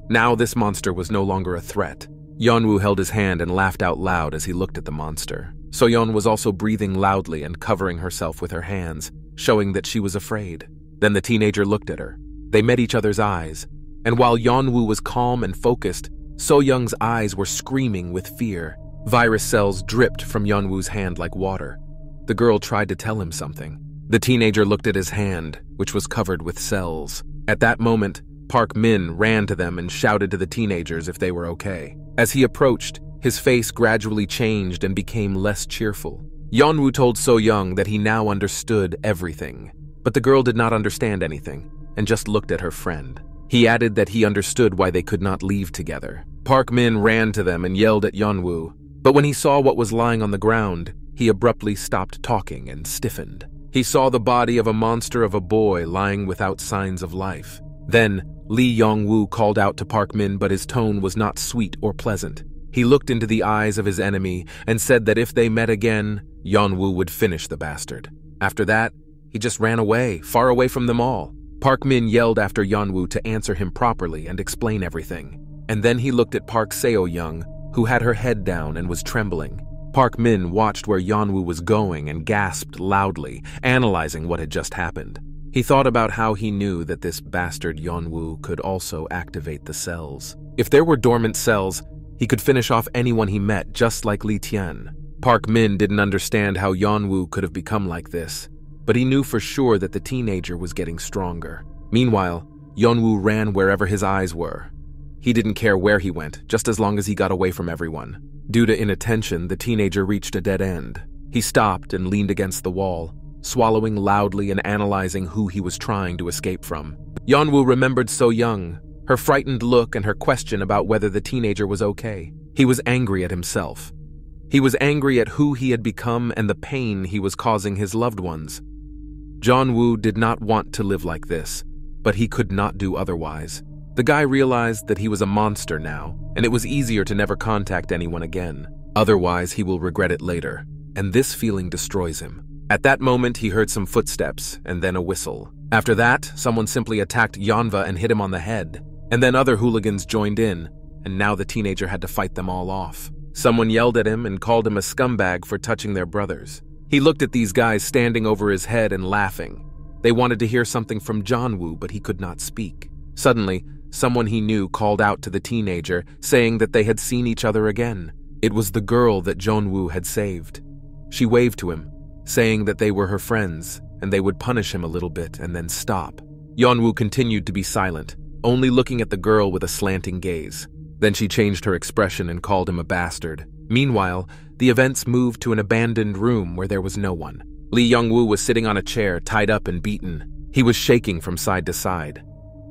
Now this monster was no longer a threat. Yeon-woo held his hand and laughed out loud as he looked at the monster. Soyon was also breathing loudly and covering herself with her hands, showing that she was afraid. Then the teenager looked at her. They met each other's eyes, and while Yeon-woo was calm and focused, So-young's eyes were screaming with fear. Virus cells dripped from Yeon-woo's hand like water. The girl tried to tell him something. The teenager looked at his hand, which was covered with cells. At that moment, Park Min ran to them and shouted to the teenagers if they were okay. As he approached, his face gradually changed and became less cheerful. Yeon-woo told So-young that he now understood everything, but the girl did not understand anything and just looked at her friend. He added that he understood why they could not leave together. Park Min ran to them and yelled at Yeon-woo, but when he saw what was lying on the ground, he abruptly stopped talking and stiffened. He saw the body of a monster of a boy lying without signs of life. Then, Lee Yong-woo called out to Park Min, but his tone was not sweet or pleasant. He looked into the eyes of his enemy and said that if they met again, Yeon-woo would finish the bastard. After that, he just ran away, far away from them all. Park Min yelled after Yeon-woo to answer him properly and explain everything. And then he looked at Park Seo-young, who had her head down and was trembling. Park Min watched where Yeon-woo was going and gasped loudly, analyzing what had just happened. He thought about how he knew that this bastard Yeon-woo could also activate the cells. If there were dormant cells, he could finish off anyone he met, just like Lee Tian. Park Min didn't understand how Yeon-woo could have become like this, but he knew for sure that the teenager was getting stronger. Meanwhile, Yeon-woo ran wherever his eyes were. He didn't care where he went, just as long as he got away from everyone. Due to inattention, the teenager reached a dead end. He stopped and leaned against the wall, swallowing loudly and analyzing who he was trying to escape from. Yeon-woo remembered So-young, her frightened look and her question about whether the teenager was okay. He was angry at himself. He was angry at who he had become and the pain he was causing his loved ones. Yeon-woo did not want to live like this, but he could not do otherwise. The guy realized that he was a monster now, and it was easier to never contact anyone again. Otherwise, he will regret it later, and this feeling destroys him. At that moment, he heard some footsteps and then a whistle. After that, someone simply attacked Yeonwoo and hit him on the head. And then other hooligans joined in, and now the teenager had to fight them all off. Someone yelled at him and called him a scumbag for touching their brothers. He looked at these guys standing over his head and laughing. They wanted to hear something from Yeon-woo, but he could not speak. Suddenly, someone he knew called out to the teenager, saying that they had seen each other again. It was the girl that Yeon-woo had saved. She waved to him, saying that they were her friends, and they would punish him a little bit and then stop. Yeon-woo continued to be silent, only looking at the girl with a slanting gaze. Then she changed her expression and called him a bastard. Meanwhile, the events moved to an abandoned room where there was no one. Lee Young-woo was sitting on a chair, tied up and beaten. He was shaking from side to side.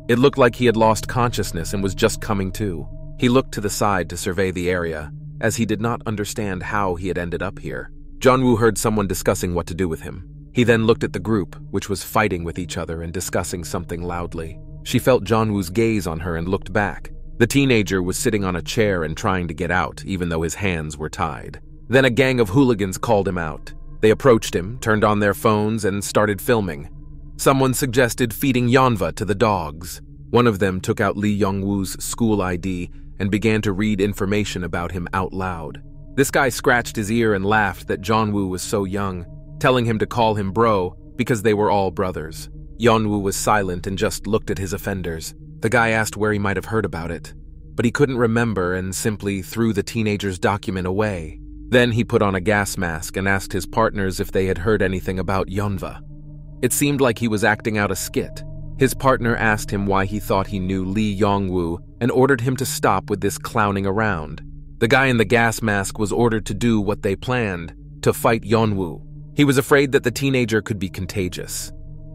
It looked like he had lost consciousness and was just coming to. He looked to the side to survey the area, as he did not understand how he had ended up here. Yeon-woo heard someone discussing what to do with him. He then looked at the group, which was fighting with each other and discussing something loudly. She felt Yeon-woo's gaze on her and looked back. The teenager was sitting on a chair and trying to get out, even though his hands were tied. Then a gang of hooligans called him out. They approached him, turned on their phones, and started filming. Someone suggested feeding Yeonwoo to the dogs. One of them took out Lee Young-woo's school ID and began to read information about him out loud. This guy scratched his ear and laughed that Yeon-woo was so young. telling him to call him bro because they were all brothers. Yeon-woo was silent and just looked at his offenders. The guy asked where he might have heard about it, but he couldn't remember and simply threw the teenager's document away. Then he put on a gas mask and asked his partners if they had heard anything about Yeonwoo. It seemed like he was acting out a skit. His partner asked him why he thought he knew Lee Yong-woo and ordered him to stop with this clowning around. The guy in the gas mask was ordered to do what they planned, to fight Yeonwoo. He was afraid that the teenager could be contagious.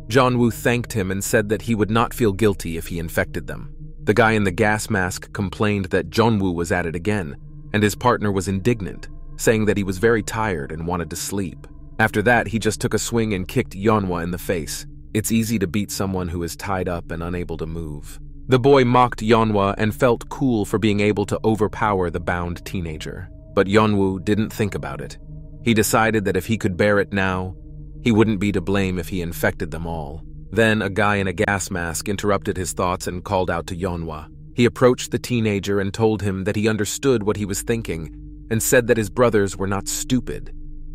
Yeonwoo thanked him and said that he would not feel guilty if he infected them. The guy in the gas mask complained that Yeonwoo was at it again, and his partner was indignant, saying that he was very tired and wanted to sleep. After that, he just took a swing and kicked Yeonwoo in the face. It's easy to beat someone who is tied up and unable to move. The boy mocked Yeonwoo and felt cool for being able to overpower the bound teenager. But Yeonwoo didn't think about it. He decided that if he could bear it now, he wouldn't be to blame if he infected them all. Then a guy in a gas mask interrupted his thoughts and called out to Yeonwoo. He approached the teenager and told him that he understood what he was thinking and said that his brothers were not stupid,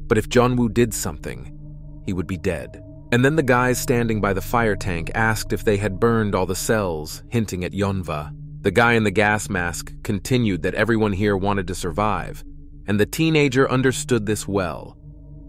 but if Yeonwoo did something, he would be dead. And then the guys standing by the fire tank asked if they had burned all the cells, hinting at Yeonwoo. The guy in the gas mask continued that everyone here wanted to survive, and the teenager understood this well.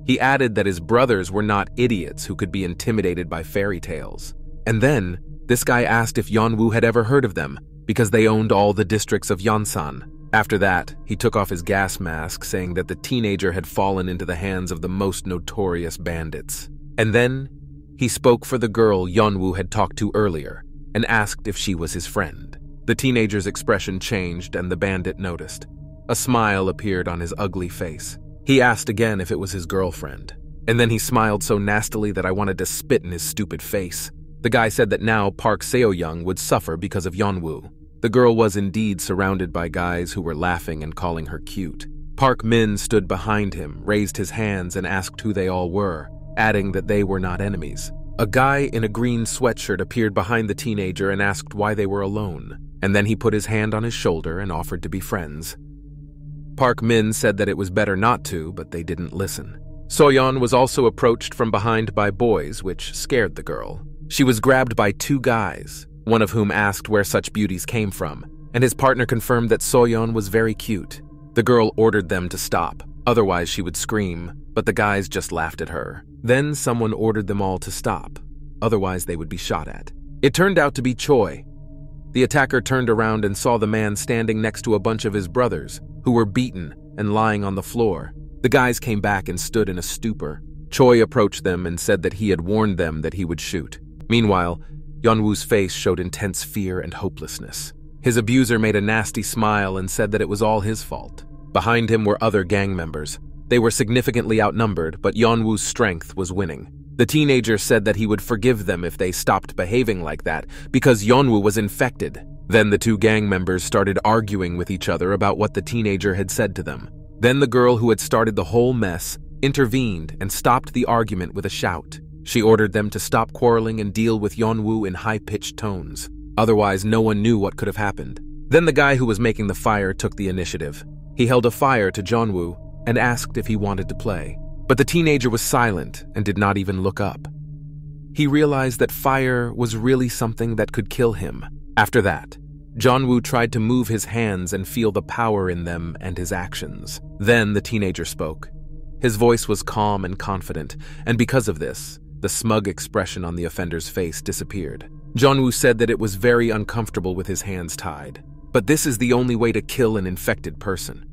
He added that his brothers were not idiots who could be intimidated by fairy tales. And then, this guy asked if Yeonwoo had ever heard of them, because they owned all the districts of Yonsan. After that, he took off his gas mask, saying that the teenager had fallen into the hands of the most notorious bandits. And then, he spoke for the girl Yeonwoo had talked to earlier, and asked if she was his friend. The teenager's expression changed, and the bandit noticed. A smile appeared on his ugly face. He asked again if it was his girlfriend, and then he smiled so nastily that I wanted to spit in his stupid face. The guy said that now Park Seo-young would suffer because of Yeonwoo. The girl was indeed surrounded by guys who were laughing and calling her cute. Park Min stood behind him, raised his hands, and asked who they all were, adding that they were not enemies. A guy in a green sweatshirt appeared behind the teenager and asked why they were alone, and then he put his hand on his shoulder and offered to be friends. Park Min said that it was better not to, but they didn't listen. Soyon was also approached from behind by boys, which scared the girl. She was grabbed by two guys, one of whom asked where such beauties came from, and his partner confirmed that Soyon was very cute. The girl ordered them to stop, otherwise she would scream, but the guys just laughed at her. Then someone ordered them all to stop, otherwise they would be shot at. It turned out to be Choi. The attacker turned around and saw the man standing next to a bunch of his brothers, who were beaten and lying on the floor. The guys came back and stood in a stupor. Choi approached them and said that he had warned them that he would shoot. Meanwhile, Yeonwoo's face showed intense fear and hopelessness. His abuser made a nasty smile and said that it was all his fault. Behind him were other gang members. They were significantly outnumbered, but Yeonwoo's strength was winning. The teenager said that he would forgive them if they stopped behaving like that, because Yeonwoo was infected. Then the two gang members started arguing with each other about what the teenager had said to them. Then the girl who had started the whole mess intervened and stopped the argument with a shout. She ordered them to stop quarreling and deal with Yeonwoo in high-pitched tones. Otherwise, no one knew what could have happened. Then the guy who was making the fire took the initiative. He held a fire to Yeonwoo and asked if he wanted to play. But the teenager was silent and did not even look up. He realized that fire was really something that could kill him. After that, Yeonwoo tried to move his hands and feel the power in them and his actions. Then the teenager spoke. His voice was calm and confident, and because of this, the smug expression on the offender's face disappeared. Yeonwoo said that it was very uncomfortable with his hands tied, but this is the only way to kill an infected person.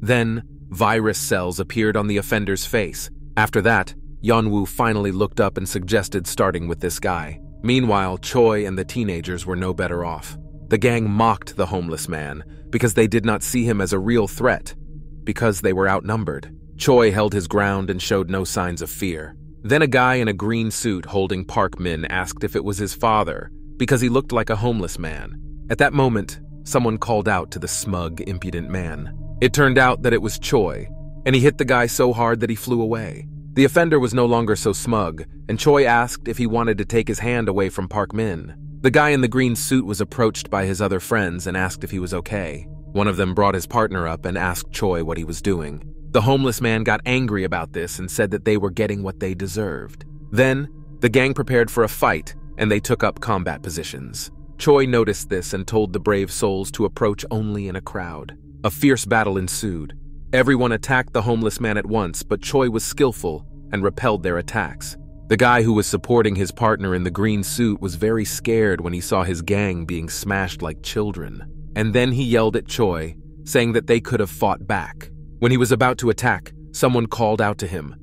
Then, virus cells appeared on the offender's face. After that, Yeonwoo finally looked up and suggested starting with this guy. Meanwhile, Choi and the teenagers were no better off. The gang mocked the homeless man because they did not see him as a real threat, because they were outnumbered. Choi held his ground and showed no signs of fear. Then a guy in a green suit holding Park Min asked if it was his father, because he looked like a homeless man. At that moment, someone called out to the smug, impudent man. It turned out that it was Choi, and he hit the guy so hard that he flew away. The offender was no longer so smug, and Choi asked if he wanted to take his hand away from Park Min. The guy in the green suit was approached by his other friends and asked if he was okay. One of them brought his partner up and asked Choi what he was doing. The homeless man got angry about this and said that they were getting what they deserved. Then, the gang prepared for a fight, and they took up combat positions. Choi noticed this and told the brave souls to approach only in a crowd. A fierce battle ensued. Everyone attacked the homeless man at once, but Choi was skillful and repelled their attacks. The guy who was supporting his partner in the green suit was very scared when he saw his gang being smashed like children. And then he yelled at Choi, saying that they could have fought back. When he was about to attack, someone called out to him.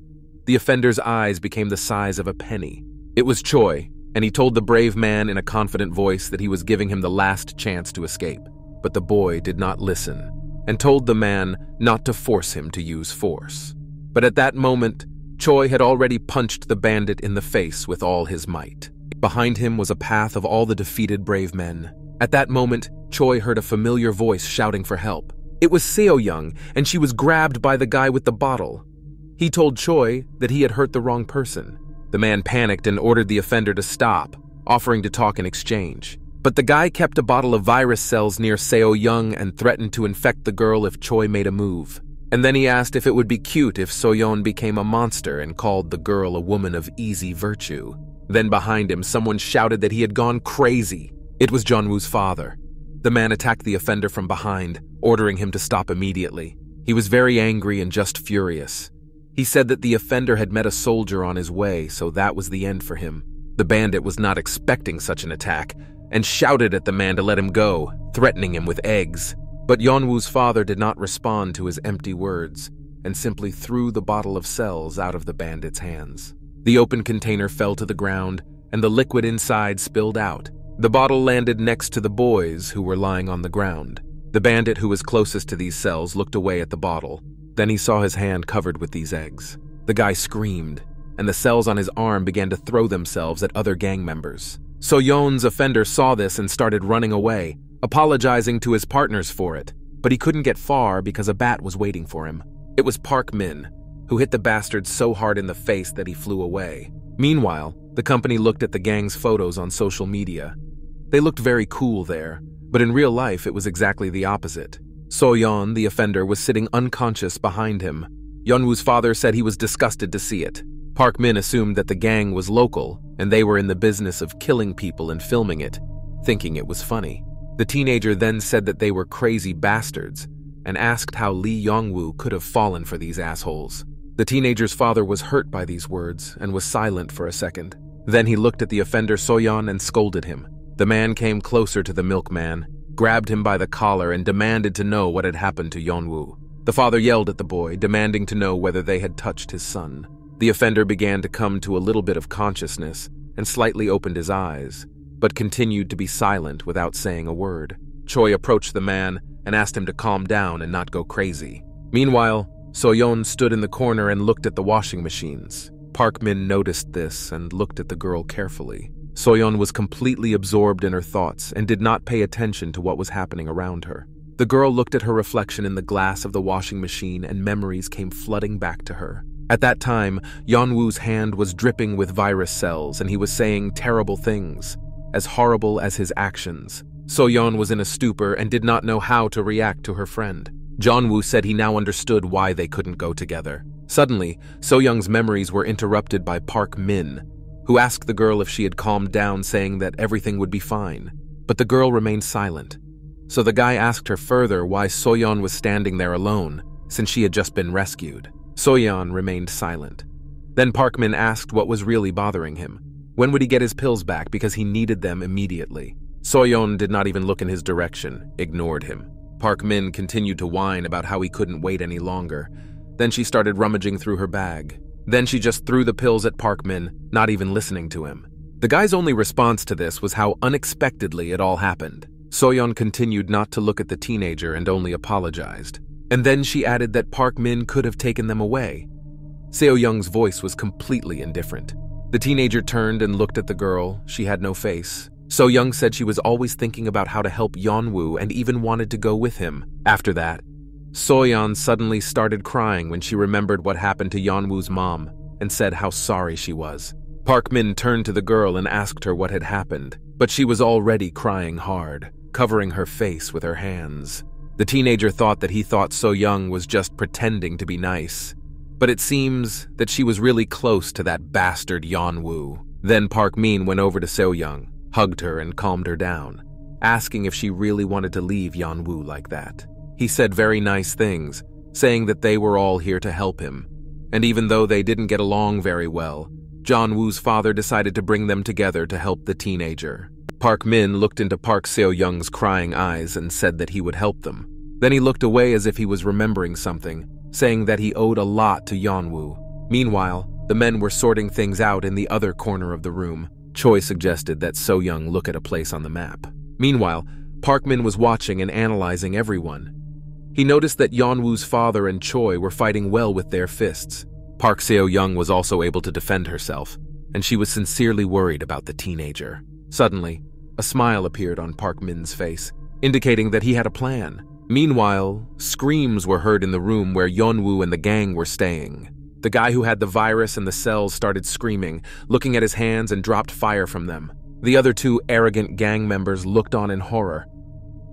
The offender's eyes became the size of a penny. It was Choi, and he told the brave man in a confident voice that he was giving him the last chance to escape. But the boy did not listen, and told the man not to force him to use force. But at that moment, Choi had already punched the bandit in the face with all his might. Behind him was a path of all the defeated brave men. At that moment, Choi heard a familiar voice shouting for help. It was Seo-young, and she was grabbed by the guy with the bottle. He told Choi that he had hurt the wrong person. The man panicked and ordered the offender to stop, offering to talk in exchange. But the guy kept a bottle of virus cells near Seo-young and threatened to infect the girl if Choi made a move. And then he asked if it would be cute if Soyon became a monster and called the girl a woman of easy virtue. Then behind him, someone shouted that he had gone crazy. It was Yeon-woo's father. The man attacked the offender from behind, ordering him to stop immediately. He was very angry and just furious. He said that the offender had met a soldier on his way, so that was the end for him. The bandit was not expecting such an attack and shouted at the man to let him go, threatening him with eggs. But Yeon-woo's father did not respond to his empty words and simply threw the bottle of cells out of the bandit's hands. The open container fell to the ground and the liquid inside spilled out. The bottle landed next to the boys who were lying on the ground. The bandit who was closest to these cells looked away at the bottle. Then he saw his hand covered with these eggs. The guy screamed, and the cells on his arm began to throw themselves at other gang members. Soyeon's offender saw this and started running away, apologizing to his partners for it, but he couldn't get far because a bat was waiting for him. It was Park Min, who hit the bastard so hard in the face that he flew away. Meanwhile, the company looked at the gang's photos on social media. They looked very cool there, but in real life it was exactly the opposite. Soyon, the offender, was sitting unconscious behind him. Yeonwoo's father said he was disgusted to see it. Park Min assumed that the gang was local, and they were in the business of killing people and filming it, thinking it was funny. The teenager then said that they were crazy bastards, and asked how Lee Yeon-woo could have fallen for these assholes. The teenager's father was hurt by these words and was silent for a second. Then he looked at the offender Soyon and scolded him. The man came closer to the milkman, grabbed him by the collar, and demanded to know what had happened to Yeon-woo. The father yelled at the boy, demanding to know whether they had touched his son. The offender began to come to a little bit of consciousness and slightly opened his eyes, but continued to be silent without saying a word. Choi approached the man and asked him to calm down and not go crazy. Meanwhile, Soyon stood in the corner and looked at the washing machines. Park Min noticed this and looked at the girl carefully. Soyon was completely absorbed in her thoughts and did not pay attention to what was happening around her. The girl looked at her reflection in the glass of the washing machine and memories came flooding back to her. At that time, Yeon-woo's hand was dripping with virus cells and he was saying terrible things, as horrible as his actions. Soyeon was in a stupor and did not know how to react to her friend. Yeon-woo said he now understood why they couldn't go together. Suddenly, Soyeon's memories were interrupted by Park Min, who asked the girl if she had calmed down, saying that everything would be fine. But the girl remained silent. So the guy asked her further why Soyeon was standing there alone, since she had just been rescued. Soyeon remained silent. Then Park Min asked what was really bothering him. When would he get his pills back because he needed them immediately? Soyeon did not even look in his direction, ignored him. Park Min continued to whine about how he couldn't wait any longer. Then she started rummaging through her bag. Then she just threw the pills at Park Min, not even listening to him. The guy's only response to this was how unexpectedly it all happened. Soyeon continued not to look at the teenager and only apologized. And then she added that Park Min could have taken them away. Seo-young's voice was completely indifferent. The teenager turned and looked at the girl. She had no face. So-young said she was always thinking about how to help Yeon-woo and even wanted to go with him. After that, Soyeon suddenly started crying when she remembered what happened to Yeon-woo's mom and said how sorry she was. Park Min turned to the girl and asked her what had happened, but she was already crying hard, covering her face with her hands. The teenager thought that he thought So-young was just pretending to be nice, but it seems that she was really close to that bastard Yeon-woo. Then Park Min went over to So-young, hugged her and calmed her down, asking if she really wanted to leave Yeon-woo like that. He said very nice things, saying that they were all here to help him, and even though they didn't get along very well, Yeon-woo's father decided to bring them together to help the teenager. Park Min looked into Park Seo-young's crying eyes and said that he would help them. Then he looked away as if he was remembering something, saying that he owed a lot to Yeon-woo. Meanwhile, the men were sorting things out in the other corner of the room. Choi suggested that So-young look at a place on the map. Meanwhile, Park Min was watching and analyzing everyone. He noticed that Yeon-woo's father and Choi were fighting well with their fists. Park Seo-young was also able to defend herself, and she was sincerely worried about the teenager. Suddenly, a smile appeared on Park Min's face, indicating that he had a plan. Meanwhile, screams were heard in the room where Yeon-woo and the gang were staying. The guy who had the virus and the cells started screaming, looking at his hands, and dropped fire from them. The other two arrogant gang members looked on in horror.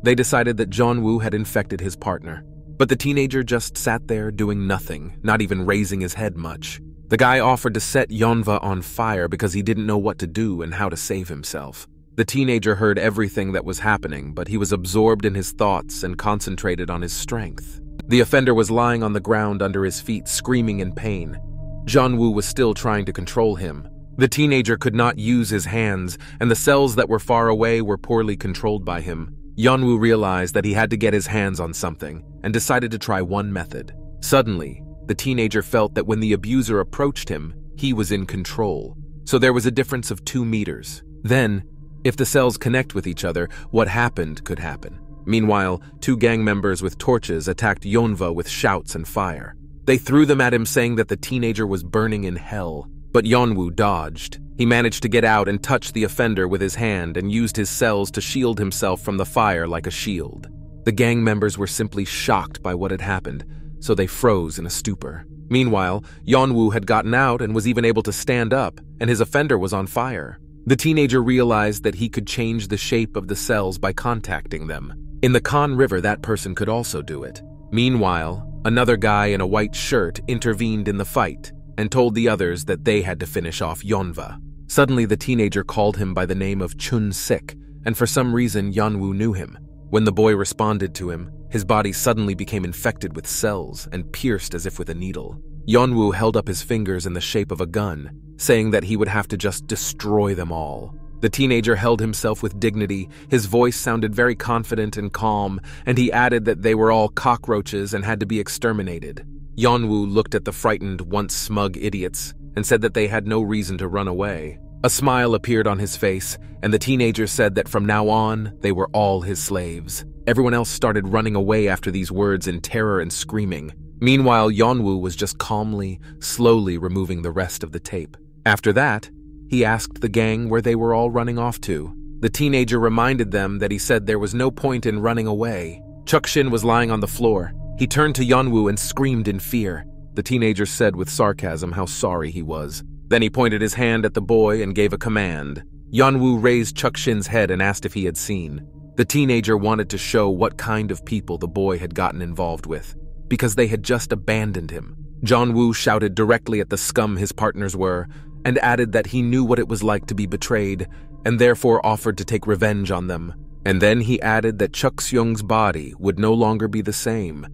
They decided that Yeon-woo had infected his partner, but the teenager just sat there doing nothing, not even raising his head much. The guy offered to set Yeonva on fire because he didn't know what to do and how to save himself. The teenager heard everything that was happening, but he was absorbed in his thoughts and concentrated on his strength. The offender was lying on the ground under his feet, screaming in pain. Yeon-woo was still trying to control him. The teenager could not use his hands, and the cells that were far away were poorly controlled by him. Yeon-woo realized that he had to get his hands on something and decided to try one method. Suddenly, the teenager felt that when the abuser approached him, he was in control, so there was a difference of 2 meters. Then, if the cells connect with each other, what happened could happen. Meanwhile, 2 gang members with torches attacked Yeonva with shouts and fire. They threw them at him, saying that the teenager was burning in hell, but Yeon-woo dodged. He managed to get out and touch the offender with his hand and used his cells to shield himself from the fire like a shield. The gang members were simply shocked by what had happened, so they froze in a stupor. Meanwhile, Yeon-woo had gotten out and was even able to stand up, and his offender was on fire. The teenager realized that he could change the shape of the cells by contacting them. In the Khan River, that person could also do it. Meanwhile, another guy in a white shirt intervened in the fight and told the others that they had to finish off Yeonva. Suddenly, the teenager called him by the name of Chun-sik, and for some reason, Yeon-woo knew him. When the boy responded to him, his body suddenly became infected with cells and pierced as if with a needle. Yeon-woo held up his fingers in the shape of a gun, saying that he would have to just destroy them all. The teenager held himself with dignity, his voice sounded very confident and calm, and he added that they were all cockroaches and had to be exterminated. Yeon-woo looked at the frightened, once smug idiots and said that they had no reason to run away. A smile appeared on his face, and the teenager said that from now on, they were all his slaves. Everyone else started running away after these words in terror and screaming. Meanwhile, Yeon-woo was just calmly, slowly removing the rest of the tape. After that, he asked the gang where they were all running off to. The teenager reminded them that he said there was no point in running away. Chuk-shin was lying on the floor. He turned to Yeon-woo and screamed in fear. The teenager said with sarcasm how sorry he was. Then he pointed his hand at the boy and gave a command. Yeon-woo raised Chuk-shin's head and asked if he had seen. The teenager wanted to show what kind of people the boy had gotten involved with, because they had just abandoned him. Yeon-woo shouted directly at the scum his partners were, and added that he knew what it was like to be betrayed, and therefore offered to take revenge on them. And then he added that Chuk-seung's body would no longer be the same,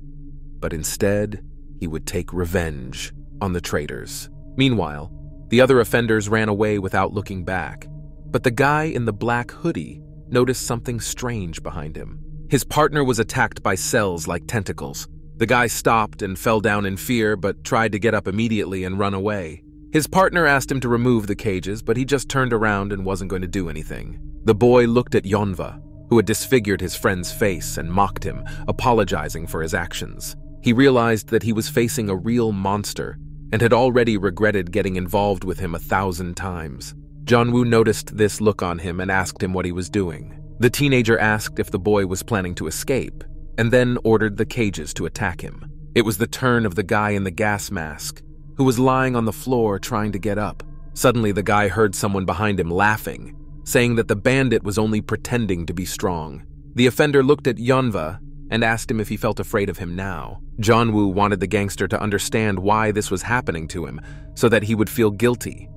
but instead, he would take revenge on the traitors. Meanwhile, the other offenders ran away without looking back, but the guy in the black hoodie noticed something strange behind him. His partner was attacked by cells like tentacles. The guy stopped and fell down in fear, but tried to get up immediately and run away. His partner asked him to remove the cages, but he just turned around and wasn't going to do anything. The boy looked at Yeonva, who had disfigured his friend's face, and mocked him, apologizing for his actions. He realized that he was facing a real monster and had already regretted getting involved with him 1,000 times. Yeon-woo noticed this look on him and asked him what he was doing. The teenager asked if the boy was planning to escape, and then ordered the cages to attack him. It was the turn of the guy in the gas mask, who was lying on the floor trying to get up. Suddenly, the guy heard someone behind him laughing, saying that the bandit was only pretending to be strong. The offender looked at Yeonva and asked him if he felt afraid of him now. Yeon-woo wanted the gangster to understand why this was happening to him, so that he would feel guilty.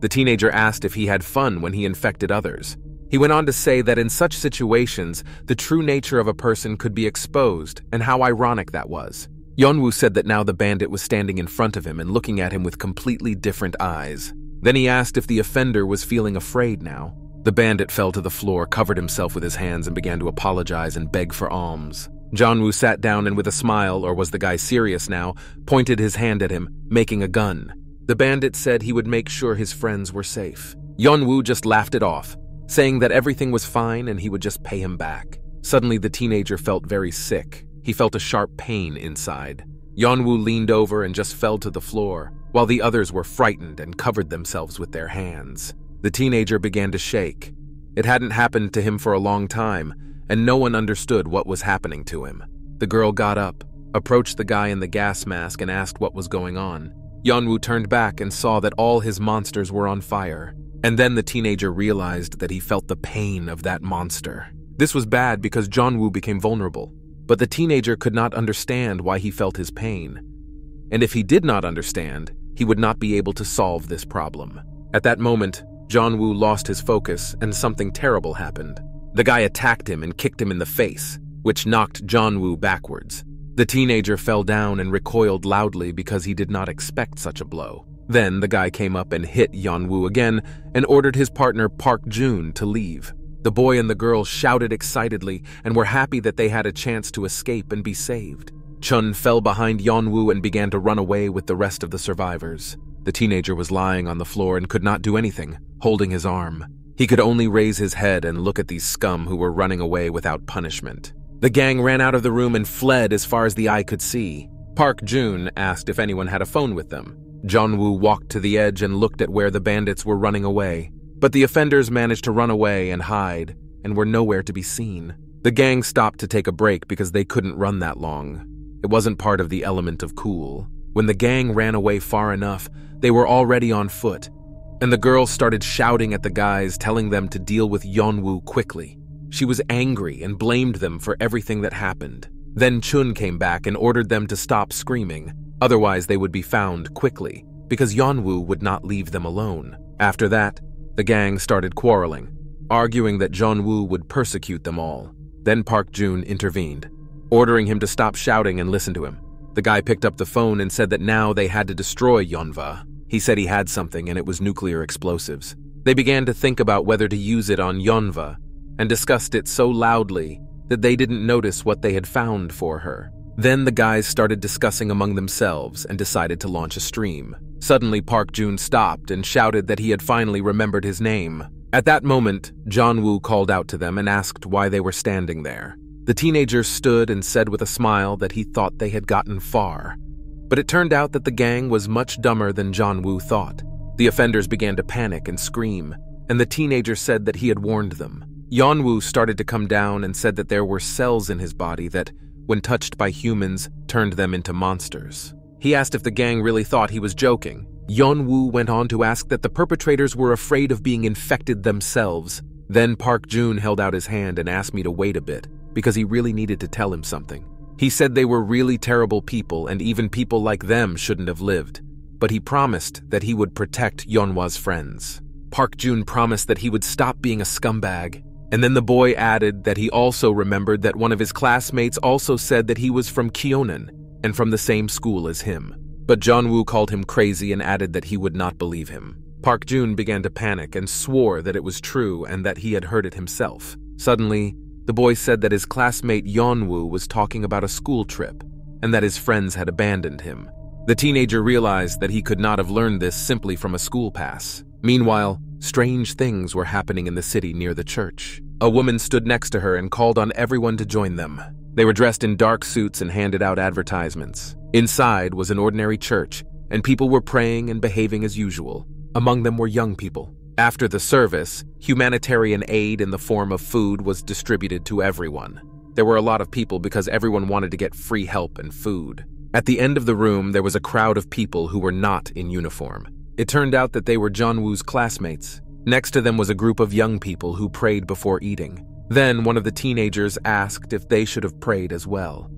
The teenager asked if he had fun when he infected others. He went on to say that in such situations, the true nature of a person could be exposed, and how ironic that was. Yeon-woo said that now the bandit was standing in front of him and looking at him with completely different eyes. Then he asked if the offender was feeling afraid now. The bandit fell to the floor, covered himself with his hands, and began to apologize and beg for alms. Yeon-woo sat down and with a smile, or was the guy serious now, pointed his hand at him, making a gun. The bandit said he would make sure his friends were safe. Yeon-woo just laughed it off, saying that everything was fine and he would just pay him back. Suddenly, the teenager felt very sick. He felt a sharp pain inside. Yeon-woo leaned over and just fell to the floor, while the others were frightened and covered themselves with their hands. The teenager began to shake. It hadn't happened to him for a long time, and no one understood what was happening to him. The girl got up, approached the guy in the gas mask and asked what was going on. Yeon-woo turned back and saw that all his monsters were on fire. And then the teenager realized that he felt the pain of that monster. This was bad because Yeon-woo became vulnerable, but the teenager could not understand why he felt his pain. And if he did not understand, he would not be able to solve this problem. At that moment, Yeon-woo lost his focus and something terrible happened. The guy attacked him and kicked him in the face, which knocked Yeon-woo backwards. The teenager fell down and recoiled loudly because he did not expect such a blow. Then the guy came up and hit Yeon-woo again and ordered his partner Park Jun to leave. The boy and the girl shouted excitedly and were happy that they had a chance to escape and be saved. Chun fell behind Yeon-woo and began to run away with the rest of the survivors. The teenager was lying on the floor and could not do anything, holding his arm. He could only raise his head and look at these scum who were running away without punishment. The gang ran out of the room and fled as far as the eye could see. Park Jun asked if anyone had a phone with them. Yeon-woo walked to the edge and looked at where the bandits were running away. But the offenders managed to run away and hide, and were nowhere to be seen. The gang stopped to take a break because they couldn't run that long. It wasn't part of the element of cool. When the gang ran away far enough, they were already on foot, and the girl started shouting at the guys, telling them to deal with Yeon-woo quickly. She was angry and blamed them for everything that happened. Then Chun came back and ordered them to stop screaming, otherwise they would be found quickly, because Yeon-woo would not leave them alone. After that, the gang started quarreling, arguing that Yeon-woo would persecute them all. Then Park Jun intervened, ordering him to stop shouting and listen to him. The guy picked up the phone and said that now they had to destroy Yeonwoo. He said he had something and it was nuclear explosives. They began to think about whether to use it on Yeonwoo and discussed it so loudly that they didn't notice what they had found for her. Then the guys started discussing among themselves and decided to launch a stream. Suddenly Park Jun stopped and shouted that he had finally remembered his name. At that moment, Yeon-woo called out to them and asked why they were standing there. The teenager stood and said with a smile that he thought they had gotten far. But it turned out that the gang was much dumber than Yeon-woo thought. The offenders began to panic and scream, and the teenager said that he had warned them. Yeon-woo started to come down and said that there were cells in his body that, when touched by humans, turned them into monsters. He asked if the gang really thought he was joking. Yeon-woo went on to ask that the perpetrators were afraid of being infected themselves. Then Park Jun held out his hand and asked me to wait a bit, because he really needed to tell him something. He said they were really terrible people and even people like them shouldn't have lived, but he promised that he would protect Yeonwoo's friends. Park Jun promised that he would stop being a scumbag, and then the boy added that he also remembered that one of his classmates also said that he was from Kyonan and from the same school as him. But Yeon-woo called him crazy and added that he would not believe him. Park Jun began to panic and swore that it was true and that he had heard it himself. Suddenly, the boy said that his classmate Yeon-woo was talking about a school trip and that his friends had abandoned him. The teenager realized that he could not have learned this simply from a school pass. Meanwhile, strange things were happening in the city near the church. A woman stood next to her and called on everyone to join them. They were dressed in dark suits and handed out advertisements. Inside was an ordinary church, and people were praying and behaving as usual. Among them were young people. After the service, humanitarian aid in the form of food was distributed to everyone. There were a lot of people because everyone wanted to get free help and food. At the end of the room, there was a crowd of people who were not in uniform. It turned out that they were Yeon-woo's classmates. Next to them was a group of young people who prayed before eating. Then one of the teenagers asked if they should have prayed as well.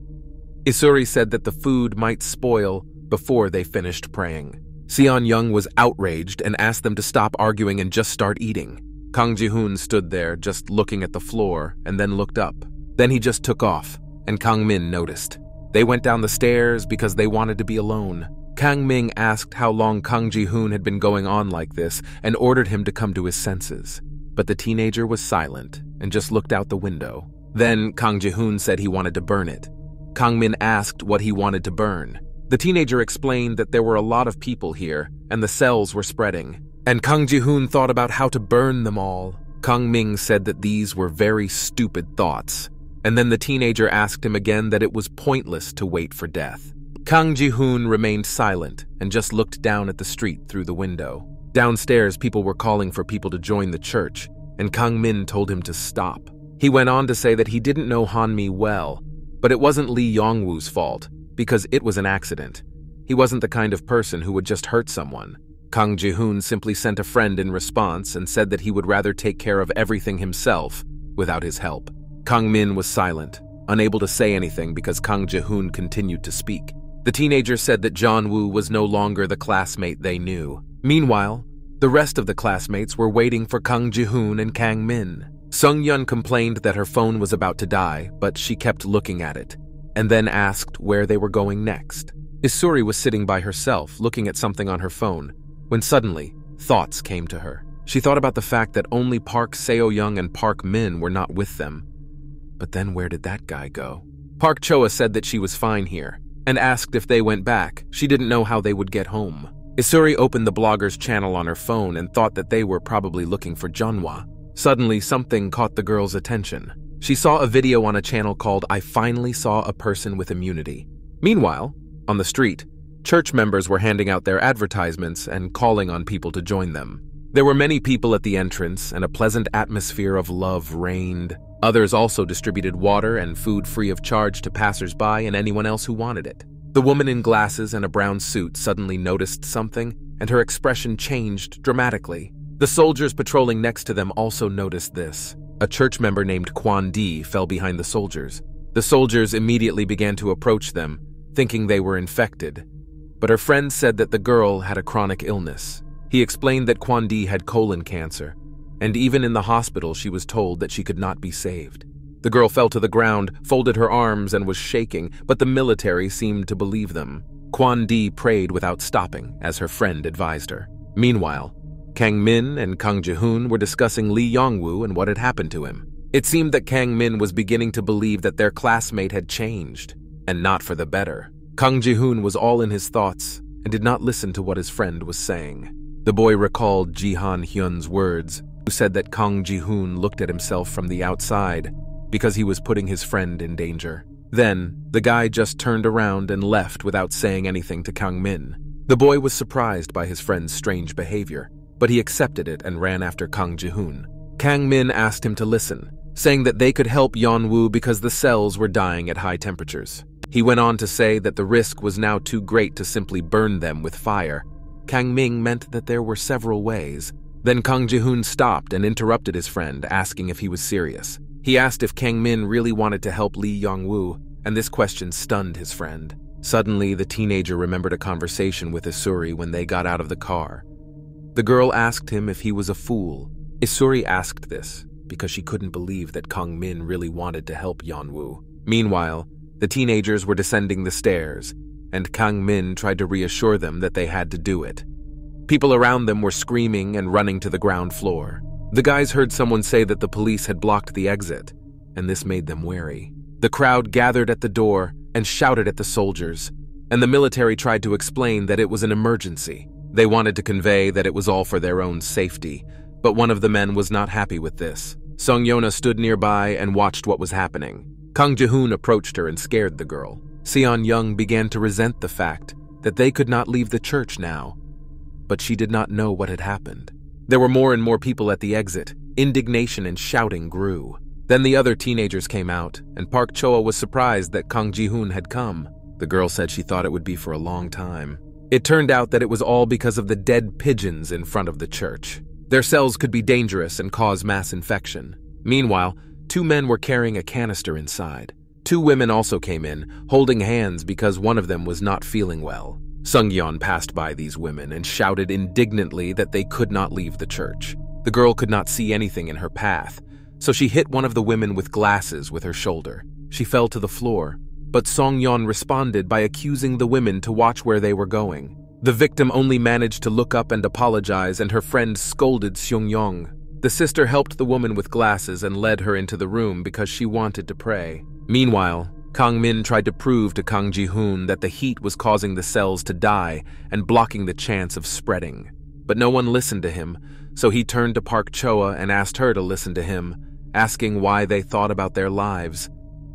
Isuri said that the food might spoil before they finished praying. Seon-young was outraged and asked them to stop arguing and just start eating. Kang Ji-hoon stood there just looking at the floor and then looked up. Then he just took off, and Kang Min noticed. They went down the stairs because they wanted to be alone. Kang Ming asked how long Kang Ji-hoon had been going on like this and ordered him to come to his senses. But the teenager was silent and just looked out the window. Then Kang Ji-hoon said he wanted to burn it. Kang Min asked what he wanted to burn. The teenager explained that there were a lot of people here and the cells were spreading. And Kang Ji-hoon thought about how to burn them all. Kang Ming said that these were very stupid thoughts. And then the teenager asked him again that it was pointless to wait for death. Kang Ji-hoon remained silent and just looked down at the street through the window. Downstairs, people were calling for people to join the church, and Kang Min told him to stop. He went on to say that he didn't know Han-mi well, but it wasn't Lee Yong-woo's fault, because it was an accident. He wasn't the kind of person who would just hurt someone. Kang Ji-hoon simply sent a friend in response and said that he would rather take care of everything himself without his help. Kang Min was silent, unable to say anything because Kang Ji-hoon continued to speak. The teenager said that Yeon-woo was no longer the classmate they knew. Meanwhile, the rest of the classmates were waiting for Kang Ji-hoon and Kang Min. Sung-yeon complained that her phone was about to die, but she kept looking at it, and then asked where they were going next. Isuri was sitting by herself, looking at something on her phone, when suddenly, thoughts came to her. She thought about the fact that only Park Seo-young and Park Min were not with them. But then where did that guy go? Park Choa said that she was fine here, and asked if they went back. She didn't know how they would get home. Isuri opened the blogger's channel on her phone and thought that they were probably looking for Jeonwoo. Suddenly, something caught the girl's attention. She saw a video on a channel called I Finally Saw a Person with Immunity. Meanwhile, on the street, church members were handing out their advertisements and calling on people to join them. There were many people at the entrance, and a pleasant atmosphere of love reigned. Others also distributed water and food free of charge to passers-by and anyone else who wanted it. The woman in glasses and a brown suit suddenly noticed something, and her expression changed dramatically. The soldiers patrolling next to them also noticed this. A church member named Kwon Di fell behind the soldiers. The soldiers immediately began to approach them, thinking they were infected. But her friend said that the girl had a chronic illness. He explained that Kwon Di had colon cancer, and even in the hospital she was told that she could not be saved. The girl fell to the ground, folded her arms, and was shaking, but the military seemed to believe them. Kwon Di prayed without stopping, as her friend advised her. Meanwhile, Kang Min and Kang Ji-hoon were discussing Lee Yong-woo and what had happened to him. It seemed that Kang Min was beginning to believe that their classmate had changed, and not for the better. Kang Ji-hoon was all in his thoughts and did not listen to what his friend was saying. The boy recalled Ji-han Hyun's words, who said that Kang Ji-hoon looked at himself from the outside because he was putting his friend in danger. Then, the guy just turned around and left without saying anything to Kang Min. The boy was surprised by his friend's strange behavior, but he accepted it and ran after Kang Ji-hoon. Kang Min asked him to listen, saying that they could help Yeon-woo because the cells were dying at high temperatures. He went on to say that the risk was now too great to simply burn them with fire. Kang Ming meant that there were several ways. Then Kang Ji-hoon stopped and interrupted his friend, asking if he was serious. He asked if Kang Min really wanted to help Lee Yong-woo, and this question stunned his friend. Suddenly, the teenager remembered a conversation with Isuri when they got out of the car. The girl asked him if he was a fool. Isuri asked this because she couldn't believe that Kang Min really wanted to help Yeon-woo. Meanwhile, the teenagers were descending the stairs, and Kang Min tried to reassure them that they had to do it. People around them were screaming and running to the ground floor. The guys heard someone say that the police had blocked the exit, and this made them wary. The crowd gathered at the door and shouted at the soldiers, and the military tried to explain that it was an emergency. They wanted to convey that it was all for their own safety, but one of the men was not happy with this. Sung-yeon stood nearby and watched what was happening. Kang Ji-hoon approached her and scared the girl. Seon-young began to resent the fact that they could not leave the church now, but she did not know what had happened. There were more and more people at the exit. Indignation and shouting grew. Then the other teenagers came out, and Park Choa was surprised that Kang Ji-hoon had come. The girl said she thought it would be for a long time. It turned out that it was all because of the dead pigeons in front of the church. Their cells could be dangerous and cause mass infection. Meanwhile, Two men were carrying a canister inside. Two women also came in, holding hands because one of them was not feeling well. Sung-yeon passed by these women and shouted indignantly that they could not leave the church. The girl could not see anything in her path, so she hit one of the women with glasses with her shoulder. She fell to the floor, but Sung-yeon responded by accusing the women to watch where they were going. The victim only managed to look up and apologize, and her friend scolded Sung-yeon. The sister helped the woman with glasses and led her into the room because she wanted to pray. Meanwhile, Kang-min tried to prove to Kang Ji-hoon that the heat was causing the cells to die and blocking the chance of spreading. But no one listened to him, so he turned to Park Choa and asked her to listen to him, asking why they thought about their lives,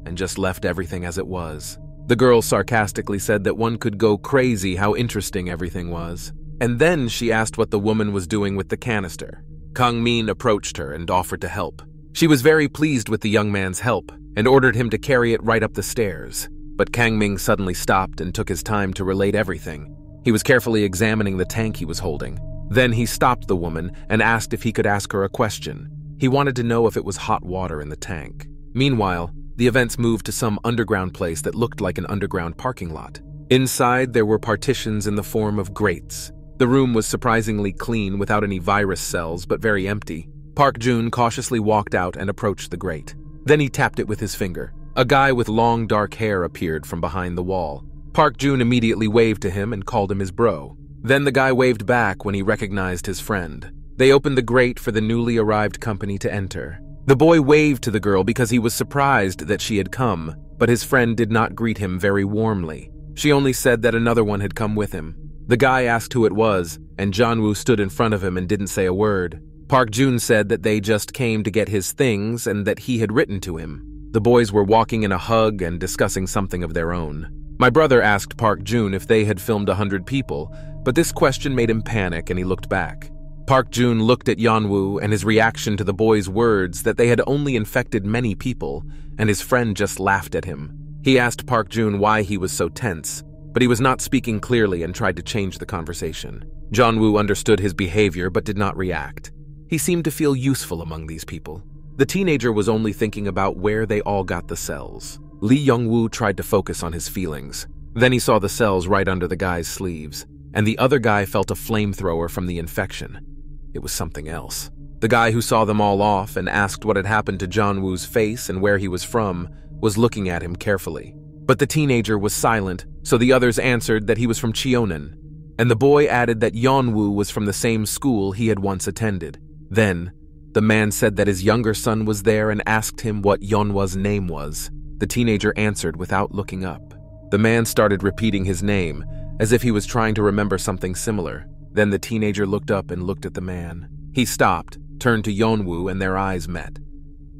and just left everything as it was. The girl sarcastically said that one could go crazy how interesting everything was. And then she asked what the woman was doing with the canister. Kang-min approached her and offered to help. She was very pleased with the young man's help and ordered him to carry it right up the stairs. But Kang-min suddenly stopped and took his time to relate everything. He was carefully examining the tank he was holding. Then he stopped the woman and asked if he could ask her a question. He wanted to know if it was hot water in the tank. Meanwhile, the events moved to some underground place that looked like an underground parking lot. Inside, there were partitions in the form of grates. The room was surprisingly clean without any virus cells, but very empty. Park Jun cautiously walked out and approached the grate. Then he tapped it with his finger. A guy with long dark hair appeared from behind the wall. Park Jun immediately waved to him and called him his bro. Then the guy waved back when he recognized his friend. They opened the grate for the newly arrived company to enter. The boy waved to the girl because he was surprised that she had come, but his friend did not greet him very warmly. She only said that another one had come with him. The guy asked who it was, and Yeon-woo stood in front of him and didn't say a word. Park Jun said that they just came to get his things and that he had written to him. The boys were walking in a hug and discussing something of their own. My brother asked Park Jun if they had filmed 100 people, but this question made him panic and he looked back. Park Jun looked at Yeon-woo and his reaction to the boy's words that they had only infected many people, and his friend just laughed at him. He asked Park Jun why he was so tense, but he was not speaking clearly and tried to change the conversation. Yeon-woo understood his behavior but did not react. He seemed to feel useful among these people. The teenager was only thinking about where they all got the cells. Lee Young-woo tried to focus on his feelings. Then he saw the cells right under the guy's sleeves, and the other guy felt a flamethrower from the infection. It was something else. The guy who saw them all off and asked what had happened to Jeon-woo's face and where he was from was looking at him carefully. But the teenager was silent, so the others answered that he was from Cheonan, and the boy added that Yeon-woo was from the same school he had once attended. Then, the man said that his younger son was there and asked him what Yeonwoo's name was. The teenager answered without looking up. The man started repeating his name, as if he was trying to remember something similar. Then the teenager looked up and looked at the man. He stopped, turned to Yeon-woo, and their eyes met.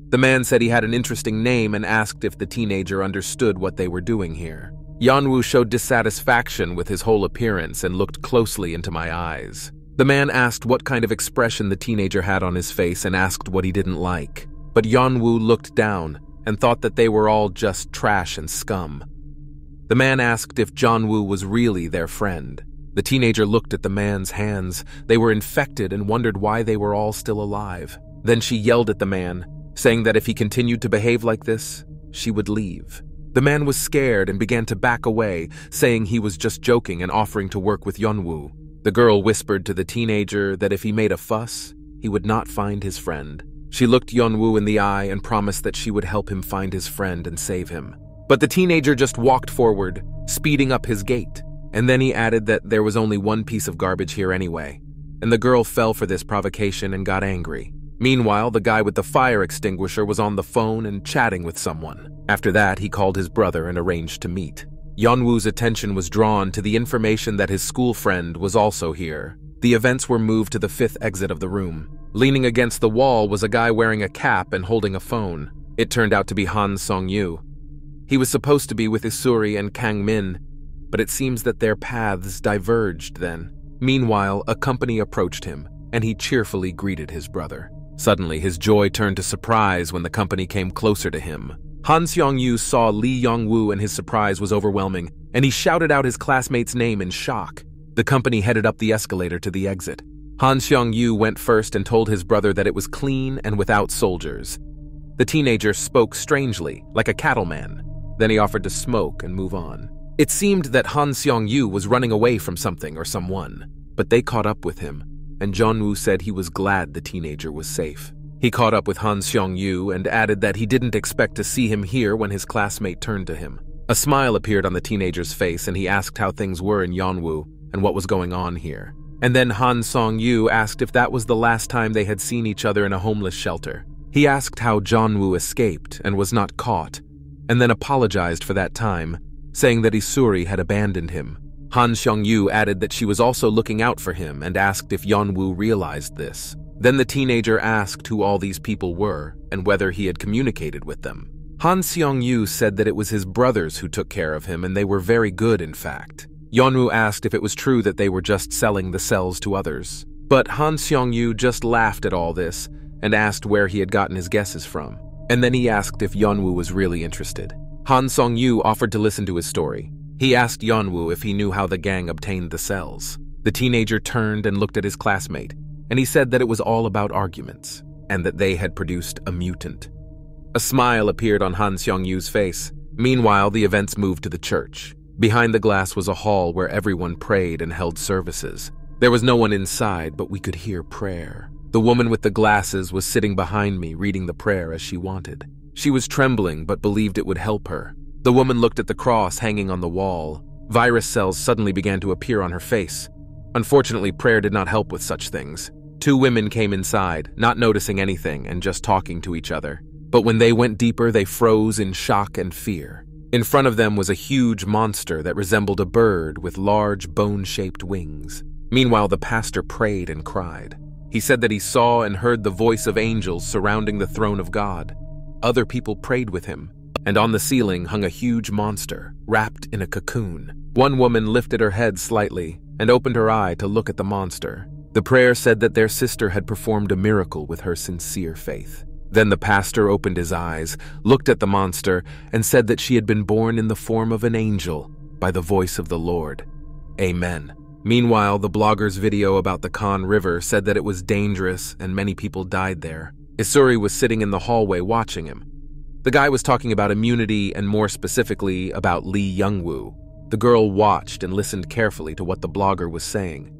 The man said he had an interesting name and asked if the teenager understood what they were doing here. Yeon-woo showed dissatisfaction with his whole appearance and looked closely into my eyes. The man asked what kind of expression the teenager had on his face and asked what he didn't like. But Yeon-woo looked down and thought that they were all just trash and scum. The man asked if Jeon-woo was really their friend. The teenager looked at the man's hands. They were infected and wondered why they were all still alive. Then she yelled at the man, saying that if he continued to behave like this, she would leave. The man was scared and began to back away, saying he was just joking and offering to work with Yeon-woo. The girl whispered to the teenager that if he made a fuss, he would not find his friend. She looked Yeon-woo in the eye and promised that she would help him find his friend and save him. But the teenager just walked forward, speeding up his gait. And then he added that there was only one piece of garbage here anyway, and the girl fell for this provocation and got angry. Meanwhile, the guy with the fire extinguisher was on the phone and chatting with someone. After that, he called his brother and arranged to meet. Yeon-woo's attention was drawn to the information that his school friend was also here. The events were moved to the 5th exit of the room. Leaning against the wall was a guy wearing a cap and holding a phone. It turned out to be Han Song-yu. He was supposed to be with Isuri and Kang-min, but it seems that their paths diverged then. Meanwhile, a company approached him, and he cheerfully greeted his brother. Suddenly, his joy turned to surprise when the company came closer to him. Han Seong-yu saw Lee Young-woo and his surprise was overwhelming, and he shouted out his classmate's name in shock. The company headed up the escalator to the exit. Han Seong-yu went first and told his brother that it was clean and without soldiers. The teenager spoke strangely, like a cattleman. Then he offered to smoke and move on. It seemed that Han Seong-yu was running away from something or someone, but they caught up with him, and Yeon-woo said he was glad the teenager was safe. He caught up with Han Seong-yu and added that he didn't expect to see him here when his classmate turned to him. A smile appeared on the teenager's face, and he asked how things were in Yeonwoo and what was going on here. And then Han Seong-yu asked if that was the last time they had seen each other in a homeless shelter. He asked how Yeonwoo escaped and was not caught, and then apologized for that time, saying that Isuri had abandoned him. Han Seong-yu added that she was also looking out for him and asked if Yeonwoo realized this. Then the teenager asked who all these people were and whether he had communicated with them. Han Seong-yu said that it was his brothers who took care of him and they were very good, in fact. Yeonwoo asked if it was true that they were just selling the cells to others. But Han Seong-yu just laughed at all this and asked where he had gotten his guesses from. And then he asked if Yeonwoo was really interested. Han Seong-yu offered to listen to his story. He asked Yeonwoo if he knew how the gang obtained the cells. The teenager turned and looked at his classmate, and he said that it was all about arguments, and that they had produced a mutant. A smile appeared on Han Seong-yu's face. Meanwhile, the events moved to the church. Behind the glass was a hall where everyone prayed and held services. There was no one inside, but we could hear prayer. The woman with the glasses was sitting behind me, reading the prayer as she wanted. She was trembling, but believed it would help her. The woman looked at the cross hanging on the wall. Virus cells suddenly began to appear on her face. Unfortunately, prayer did not help with such things. Two women came inside, not noticing anything and just talking to each other. But when they went deeper, they froze in shock and fear. In front of them was a huge monster that resembled a bird with large bone-shaped wings. Meanwhile, the pastor prayed and cried. He said that he saw and heard the voice of angels surrounding the throne of God. Other people prayed with him, and on the ceiling hung a huge monster, wrapped in a cocoon. One woman lifted her head slightly and opened her eye to look at the monster. The prayer said that their sister had performed a miracle with her sincere faith. Then the pastor opened his eyes, looked at the monster, and said that she had been born in the form of an angel by the voice of the Lord. Amen. Meanwhile, the blogger's video about the Khan River said that it was dangerous and many people died there. Isuri was sitting in the hallway watching him. The guy was talking about immunity and more specifically about Lee Young-woo. The girl watched and listened carefully to what the blogger was saying.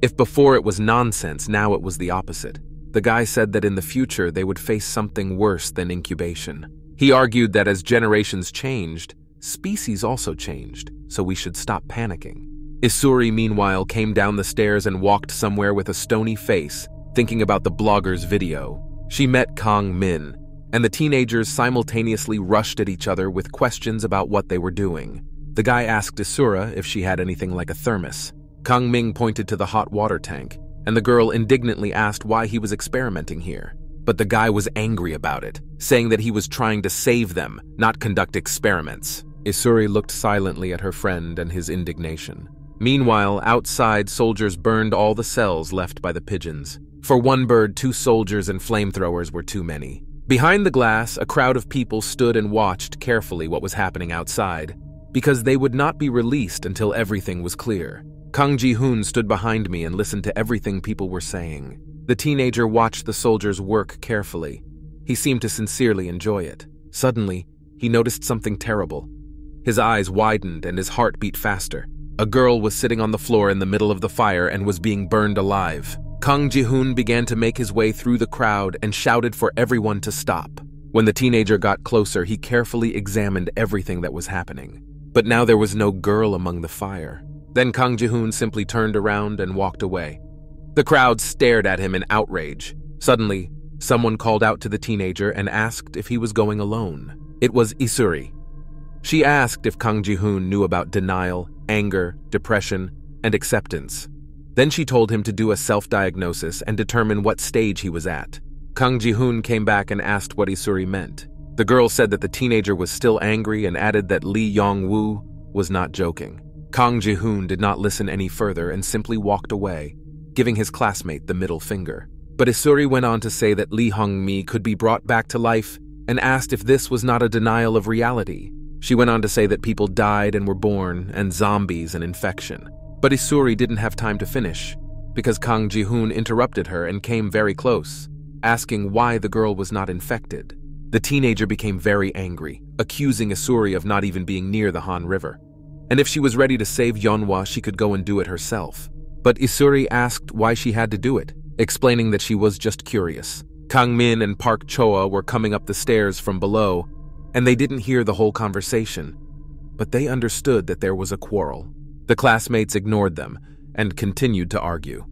If before it was nonsense, now it was the opposite. The guy said that in the future they would face something worse than incubation. He argued that as generations changed, species also changed, so we should stop panicking. Isuri, meanwhile, came down the stairs and walked somewhere with a stony face, thinking about the blogger's video. She met Kang Min, and the teenagers simultaneously rushed at each other with questions about what they were doing. The guy asked Isura if she had anything like a thermos. Kang Ming pointed to the hot water tank, and the girl indignantly asked why he was experimenting here. But the guy was angry about it, saying that he was trying to save them, not conduct experiments. Isuri looked silently at her friend and his indignation. Meanwhile, outside, soldiers burned all the cells left by the pigeons. For one bird, 2 soldiers and flamethrowers were too many. Behind the glass, a crowd of people stood and watched carefully what was happening outside, because they would not be released until everything was clear. Kang Ji-hoon stood behind me and listened to everything people were saying. The teenager watched the soldiers work carefully. He seemed to sincerely enjoy it. Suddenly, he noticed something terrible. His eyes widened and his heart beat faster. A girl was sitting on the floor in the middle of the fire and was being burned alive. Kang Ji-hoon began to make his way through the crowd and shouted for everyone to stop. When the teenager got closer, he carefully examined everything that was happening. But now there was no girl among the fire. Then Kang Ji-hoon simply turned around and walked away. The crowd stared at him in outrage. Suddenly, someone called out to the teenager and asked if he was going alone. It was Isuri. She asked if Kang Ji-hoon knew about denial, anger, depression, and acceptance. Then she told him to do a self-diagnosis and determine what stage he was at. Kang Ji-hoon came back and asked what Isuri meant. The girl said that the teenager was still angry and added that Lee Yong-woo was not joking. Kang Ji-hoon did not listen any further and simply walked away, giving his classmate the middle finger. But Isuri went on to say that Lee Hong-mi could be brought back to life and asked if this was not a denial of reality. She went on to say that people died and were born, and zombies and infection. But Isuri didn't have time to finish, because Kang Ji-hoon interrupted her and came very close, asking why the girl was not infected. The teenager became very angry, accusing Isuri of not even being near the Han River. And if she was ready to save Yeonwoo, she could go and do it herself. But Isuri asked why she had to do it, explaining that she was just curious. Kang-min and Park Choa were coming up the stairs from below, and they didn't hear the whole conversation. But they understood that there was a quarrel. The classmates ignored them and continued to argue.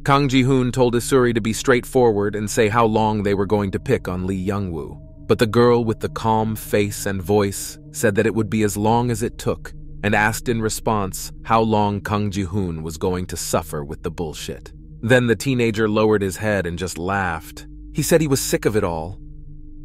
Kang Ji-hoon told Isuri to be straightforward and say how long they were going to pick on Lee Young-woo. But the girl with the calm face and voice said that it would be as long as it took, and asked in response how long Kang Ji-hoon was going to suffer with the bullshit. Then the teenager lowered his head and just laughed. He said he was sick of it all.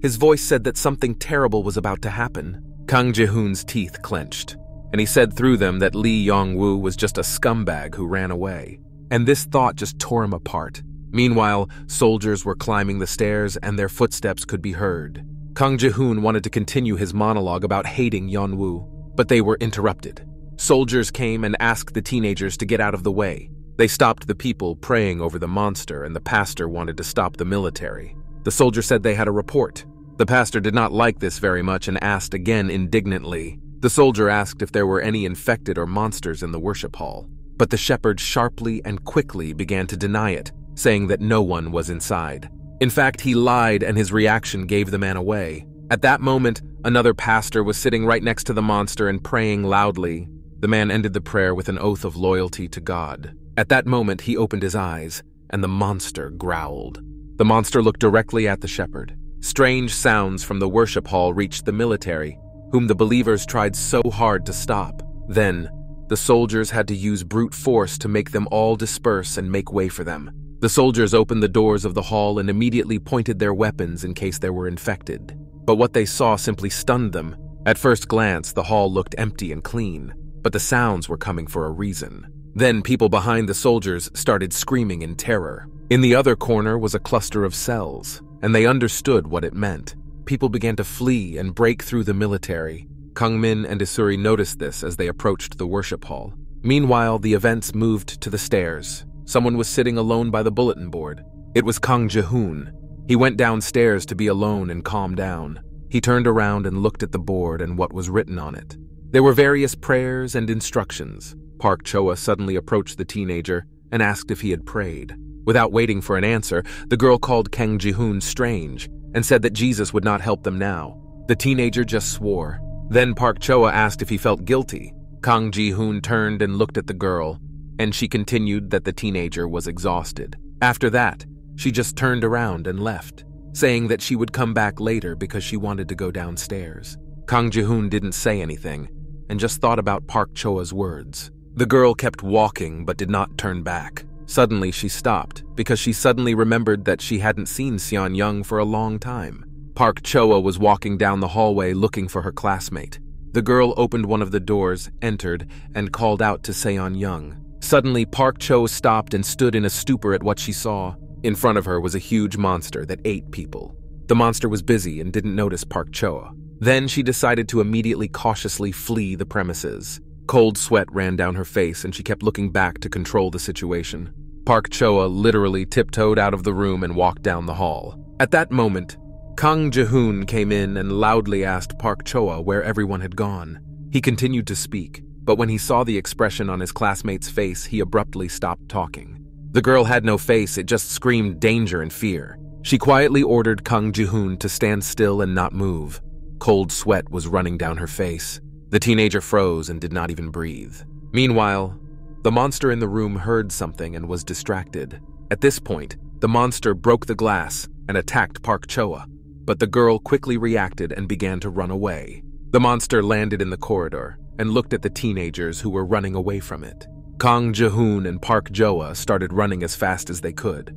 His voice said that something terrible was about to happen. Kang Ji-hoon's teeth clenched, and he said through them that Lee Young-woo was just a scumbag who ran away. And this thought just tore him apart. Meanwhile, soldiers were climbing the stairs and their footsteps could be heard. Kang Ji-hoon wanted to continue his monologue about hating Yeon-woo, but they were interrupted. Soldiers came and asked the teenagers to get out of the way. They stopped the people praying over the monster, and the pastor wanted to stop the military. The soldier said they had a report. The pastor did not like this very much and asked again indignantly. The soldier asked if there were any infected or monsters in the worship hall. But the shepherd sharply and quickly began to deny it, saying that no one was inside. In fact, he lied, and his reaction gave the man away. At that moment, another pastor was sitting right next to the monster and praying loudly. The man ended the prayer with an oath of loyalty to God. At that moment, he opened his eyes, and the monster growled. The monster looked directly at the shepherd. Strange sounds from the worship hall reached the military, whom the believers tried so hard to stop. Then, the soldiers had to use brute force to make them all disperse and make way for them. The soldiers opened the doors of the hall and immediately pointed their weapons in case they were infected. But what they saw simply stunned them. At first glance, the hall looked empty and clean, but the sounds were coming for a reason. Then people behind the soldiers started screaming in terror. In the other corner was a cluster of cells, and they understood what it meant. People began to flee and break through the military. Kang-min and Isuri noticed this as they approached the worship hall. Meanwhile, the events moved to the stairs. Someone was sitting alone by the bulletin board. It was Kang Ji-hoon. He went downstairs to be alone and calm down. He turned around and looked at the board and what was written on it. There were various prayers and instructions. Park Choa suddenly approached the teenager and asked if he had prayed. Without waiting for an answer, the girl called Kang Ji-hoon strange and said that Jesus would not help them now. The teenager just swore. Then Park Choa asked if he felt guilty. Kang Ji-hoon turned and looked at the girl, and she continued that the teenager was exhausted. After that, she just turned around and left, saying that she would come back later because she wanted to go downstairs. Kang Ji-hoon didn't say anything and just thought about Park Choa's words. The girl kept walking but did not turn back. Suddenly she stopped because she suddenly remembered that she hadn't seen Seon-young for a long time. Park Choa was walking down the hallway looking for her classmate. The girl opened one of the doors, entered, and called out to Seon-young. Suddenly Park Choa stopped and stood in a stupor at what she saw. In front of her was a huge monster that ate people. The monster was busy and didn't notice Park Choa. Then she decided to immediately cautiously flee the premises. Cold sweat ran down her face and she kept looking back to control the situation. Park Choa literally tiptoed out of the room and walked down the hall. At that moment, Kang Ji-hoon came in and loudly asked Park Choa where everyone had gone. He continued to speak, but when he saw the expression on his classmate's face, he abruptly stopped talking. The girl had no face, it just screamed danger and fear. She quietly ordered Kang Ji-hoon to stand still and not move. Cold sweat was running down her face. The teenager froze and did not even breathe. Meanwhile, the monster in the room heard something and was distracted. At this point, the monster broke the glass and attacked Park Choa, but the girl quickly reacted and began to run away. The monster landed in the corridor and looked at the teenagers who were running away from it. Kang Ji-hoon and Park Choa started running as fast as they could.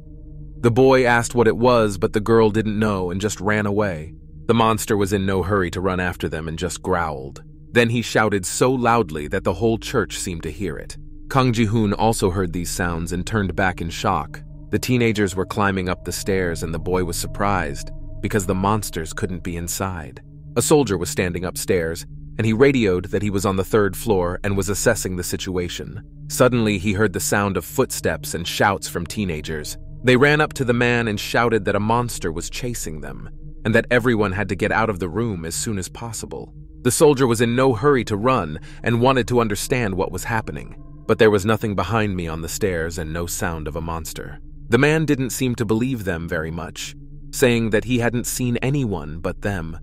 The boy asked what it was, but the girl didn't know and just ran away. The monster was in no hurry to run after them and just growled. Then he shouted so loudly that the whole church seemed to hear it. Kang Ji-hoon also heard these sounds and turned back in shock. The teenagers were climbing up the stairs and the boy was surprised because the monsters couldn't be inside. A soldier was standing upstairs and he radioed that he was on the 3rd floor and was assessing the situation. Suddenly, he heard the sound of footsteps and shouts from teenagers. They ran up to the man and shouted that a monster was chasing them. and that everyone had to get out of the room as soon as possible. The soldier was in no hurry to run and wanted to understand what was happening, but there was nothing behind me on the stairs and no sound of a monster. The man didn't seem to believe them very much, saying that he hadn't seen anyone but them.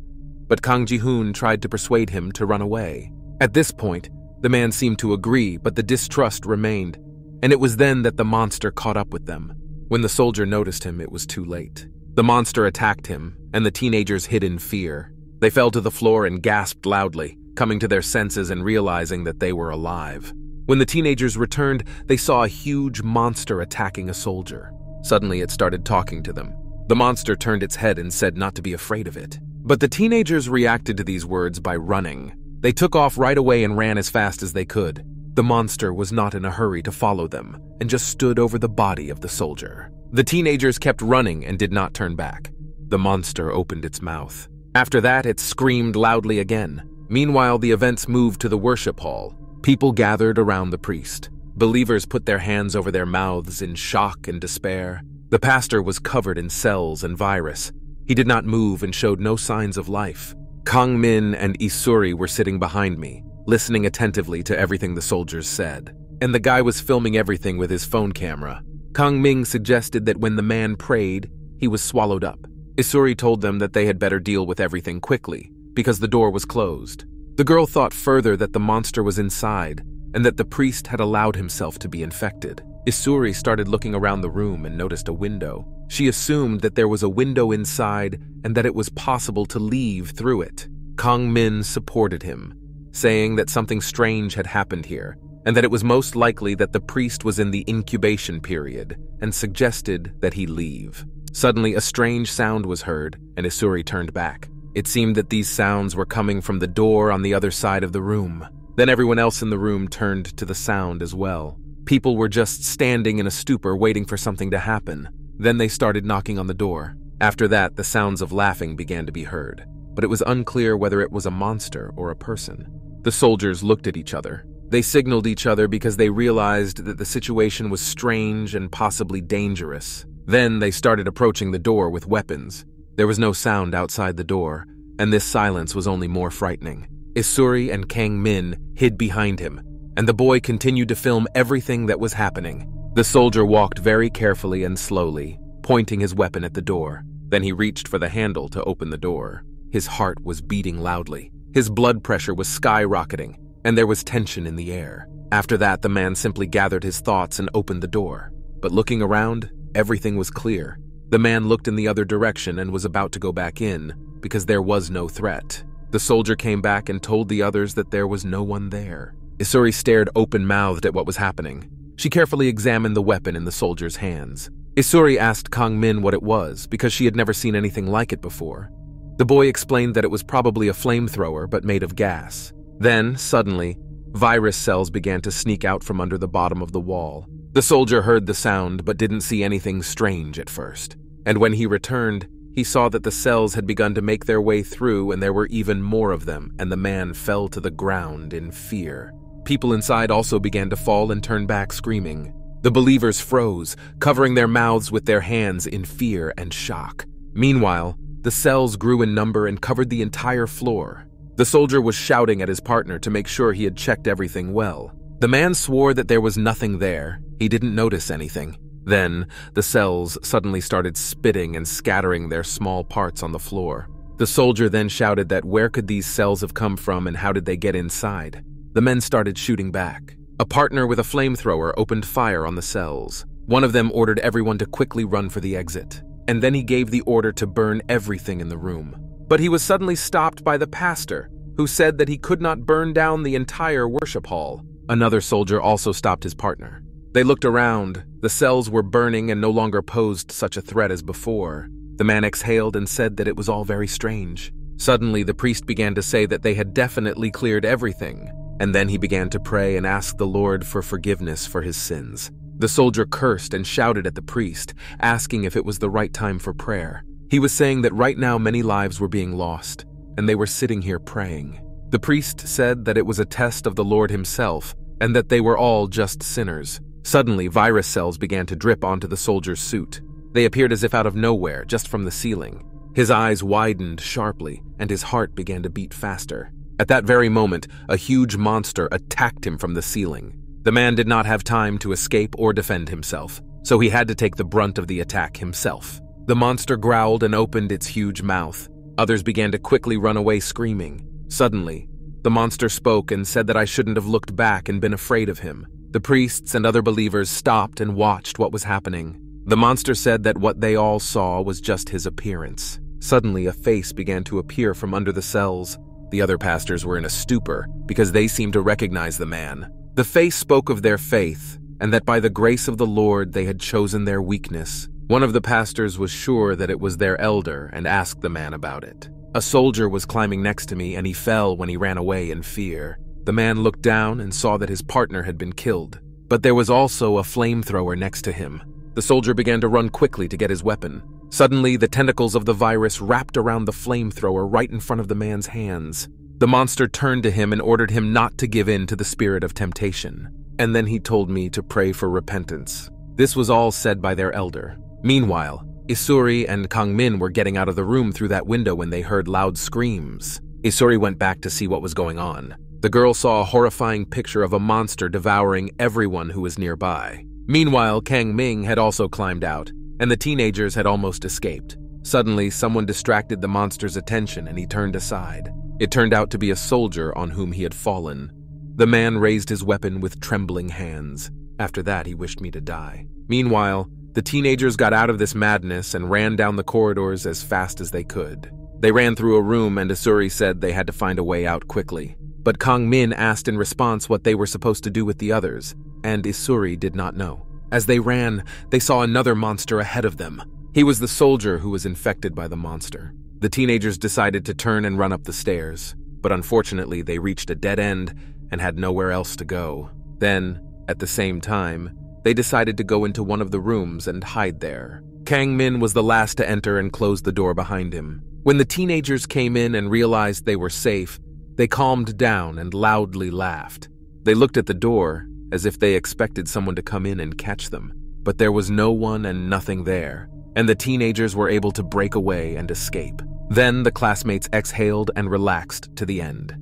But Kang Ji-hoon tried to persuade him to run away. At this point, the man seemed to agree, but the distrust remained, and it was then that the monster caught up with them. When the soldier noticed him, it was too late. The monster attacked him, and the teenagers hid in fear. They fell to the floor and gasped loudly, coming to their senses and realizing that they were alive. When the teenagers returned, they saw a huge monster attacking a soldier. Suddenly, it started talking to them. The monster turned its head and said not to be afraid of it. But the teenagers reacted to these words by running. They took off right away and ran as fast as they could. The monster was not in a hurry to follow them and just stood over the body of the soldier. The teenagers kept running and did not turn back. The monster opened its mouth. After that, it screamed loudly again. Meanwhile, the events moved to the worship hall. People gathered around the priest. Believers put their hands over their mouths in shock and despair. The pastor was covered in cells and virus. He did not move and showed no signs of life. Kang Min and Isuri were sitting behind me, listening attentively to everything the soldiers said. And the guy was filming everything with his phone camera. Kang Ming suggested that when the man prayed, he was swallowed up. Isuri told them that they had better deal with everything quickly, because the door was closed. The girl thought further that the monster was inside, and that the priest had allowed himself to be infected. Isuri started looking around the room and noticed a window. She assumed that there was a window inside and that it was possible to leave through it. Kang Min supported him, saying that something strange had happened here, and that it was most likely that the priest was in the incubation period, and suggested that he leave. Suddenly, a strange sound was heard, and Isuri turned back. It seemed that these sounds were coming from the door on the other side of the room. Then everyone else in the room turned to the sound as well. People were just standing in a stupor waiting for something to happen. Then they started knocking on the door. After that, the sounds of laughing began to be heard, but it was unclear whether it was a monster or a person. The soldiers looked at each other. They signaled each other because they realized that the situation was strange and possibly dangerous. Then they started approaching the door with weapons. There was no sound outside the door, and this silence was only more frightening. Isuri and Kang Min hid behind him, and the boy continued to film everything that was happening. The soldier walked very carefully and slowly, pointing his weapon at the door. Then he reached for the handle to open the door. His heart was beating loudly. His blood pressure was skyrocketing, and there was tension in the air. After that, the man simply gathered his thoughts and opened the door. But looking around, everything was clear. The man looked in the other direction and was about to go back in, because there was no threat. The soldier came back and told the others that there was no one there. Isuri stared open-mouthed at what was happening. She carefully examined the weapon in the soldier's hands. Isuri asked Kang Min what it was, because she had never seen anything like it before. The boy explained that it was probably a flamethrower, but made of gas. Then, suddenly, virus cells began to sneak out from under the bottom of the wall. The soldier heard the sound, but didn't see anything strange at first. And when he returned, he saw that the cells had begun to make their way through, and there were even more of them, and the man fell to the ground in fear. People inside also began to fall and turn back screaming. The believers froze, covering their mouths with their hands in fear and shock. Meanwhile, the cells grew in number and covered the entire floor. The soldier was shouting at his partner to make sure he had checked everything well. The man swore that there was nothing there. He didn't notice anything. Then, the cells suddenly started spitting and scattering their small parts on the floor. The soldier then shouted that where could these cells have come from and how did they get inside? The men started shooting back. A partner with a flamethrower opened fire on the cells. One of them ordered everyone to quickly run for the exit, and then he gave the order to burn everything in the room. But he was suddenly stopped by the pastor, who said that he could not burn down the entire worship hall. Another soldier also stopped his partner. They looked around. The cells were burning and no longer posed such a threat as before. The man exhaled and said that it was all very strange. Suddenly, the priest began to say that they had definitely cleared everything, and then he began to pray and ask the Lord for forgiveness for his sins. The soldier cursed and shouted at the priest, asking if it was the right time for prayer. He was saying that right now many lives were being lost, and they were sitting here praying. The priest said that it was a test of the Lord himself, and that they were all just sinners. Suddenly, virus cells began to drip onto the soldier's suit. They appeared as if out of nowhere, just from the ceiling. His eyes widened sharply, and his heart began to beat faster. At that very moment, a huge monster attacked him from the ceiling. The man did not have time to escape or defend himself, so he had to take the brunt of the attack himself. The monster growled and opened its huge mouth. Others began to quickly run away screaming. Suddenly, the monster spoke and said that I shouldn't have looked back and been afraid of him. The priests and other believers stopped and watched what was happening. The monster said that what they all saw was just his appearance. Suddenly, a face began to appear from under the cells. The other pastors were in a stupor because they seemed to recognize the man. The face spoke of their faith and that by the grace of the Lord they had chosen their weakness. One of the pastors was sure that it was their elder and asked the man about it. A soldier was climbing next to me and he fell when he ran away in fear. The man looked down and saw that his partner had been killed, but there was also a flamethrower next to him. The soldier began to run quickly to get his weapon. Suddenly, the tentacles of the virus wrapped around the flamethrower right in front of the man's hands. The monster turned to him and ordered him not to give in to the spirit of temptation. And then he told me to pray for repentance. This was all said by their elder. Meanwhile, Isuri and Kangmin were getting out of the room through that window when they heard loud screams. Isuri went back to see what was going on. The girl saw a horrifying picture of a monster devouring everyone who was nearby. Meanwhile, Kangmin had also climbed out, and the teenagers had almost escaped. Suddenly, someone distracted the monster's attention and he turned aside. It turned out to be a soldier on whom he had fallen. The man raised his weapon with trembling hands. After that, he wished me to die. Meanwhile, the teenagers got out of this madness and ran down the corridors as fast as they could. They ran through a room and Isuri said they had to find a way out quickly. But Kangmin asked in response what they were supposed to do with the others, and Isuri did not know. As they ran, they saw another monster ahead of them. He was the soldier who was infected by the monster. The teenagers decided to turn and run up the stairs, but unfortunately they reached a dead end and had nowhere else to go. Then, at the same time, they decided to go into one of the rooms and hide there. Kangmin was the last to enter and closed the door behind him. When the teenagers came in and realized they were safe, they calmed down and loudly laughed. They looked at the door as if they expected someone to come in and catch them, but there was no one and nothing there, and the teenagers were able to break away and escape. Then the classmates exhaled and relaxed to the end.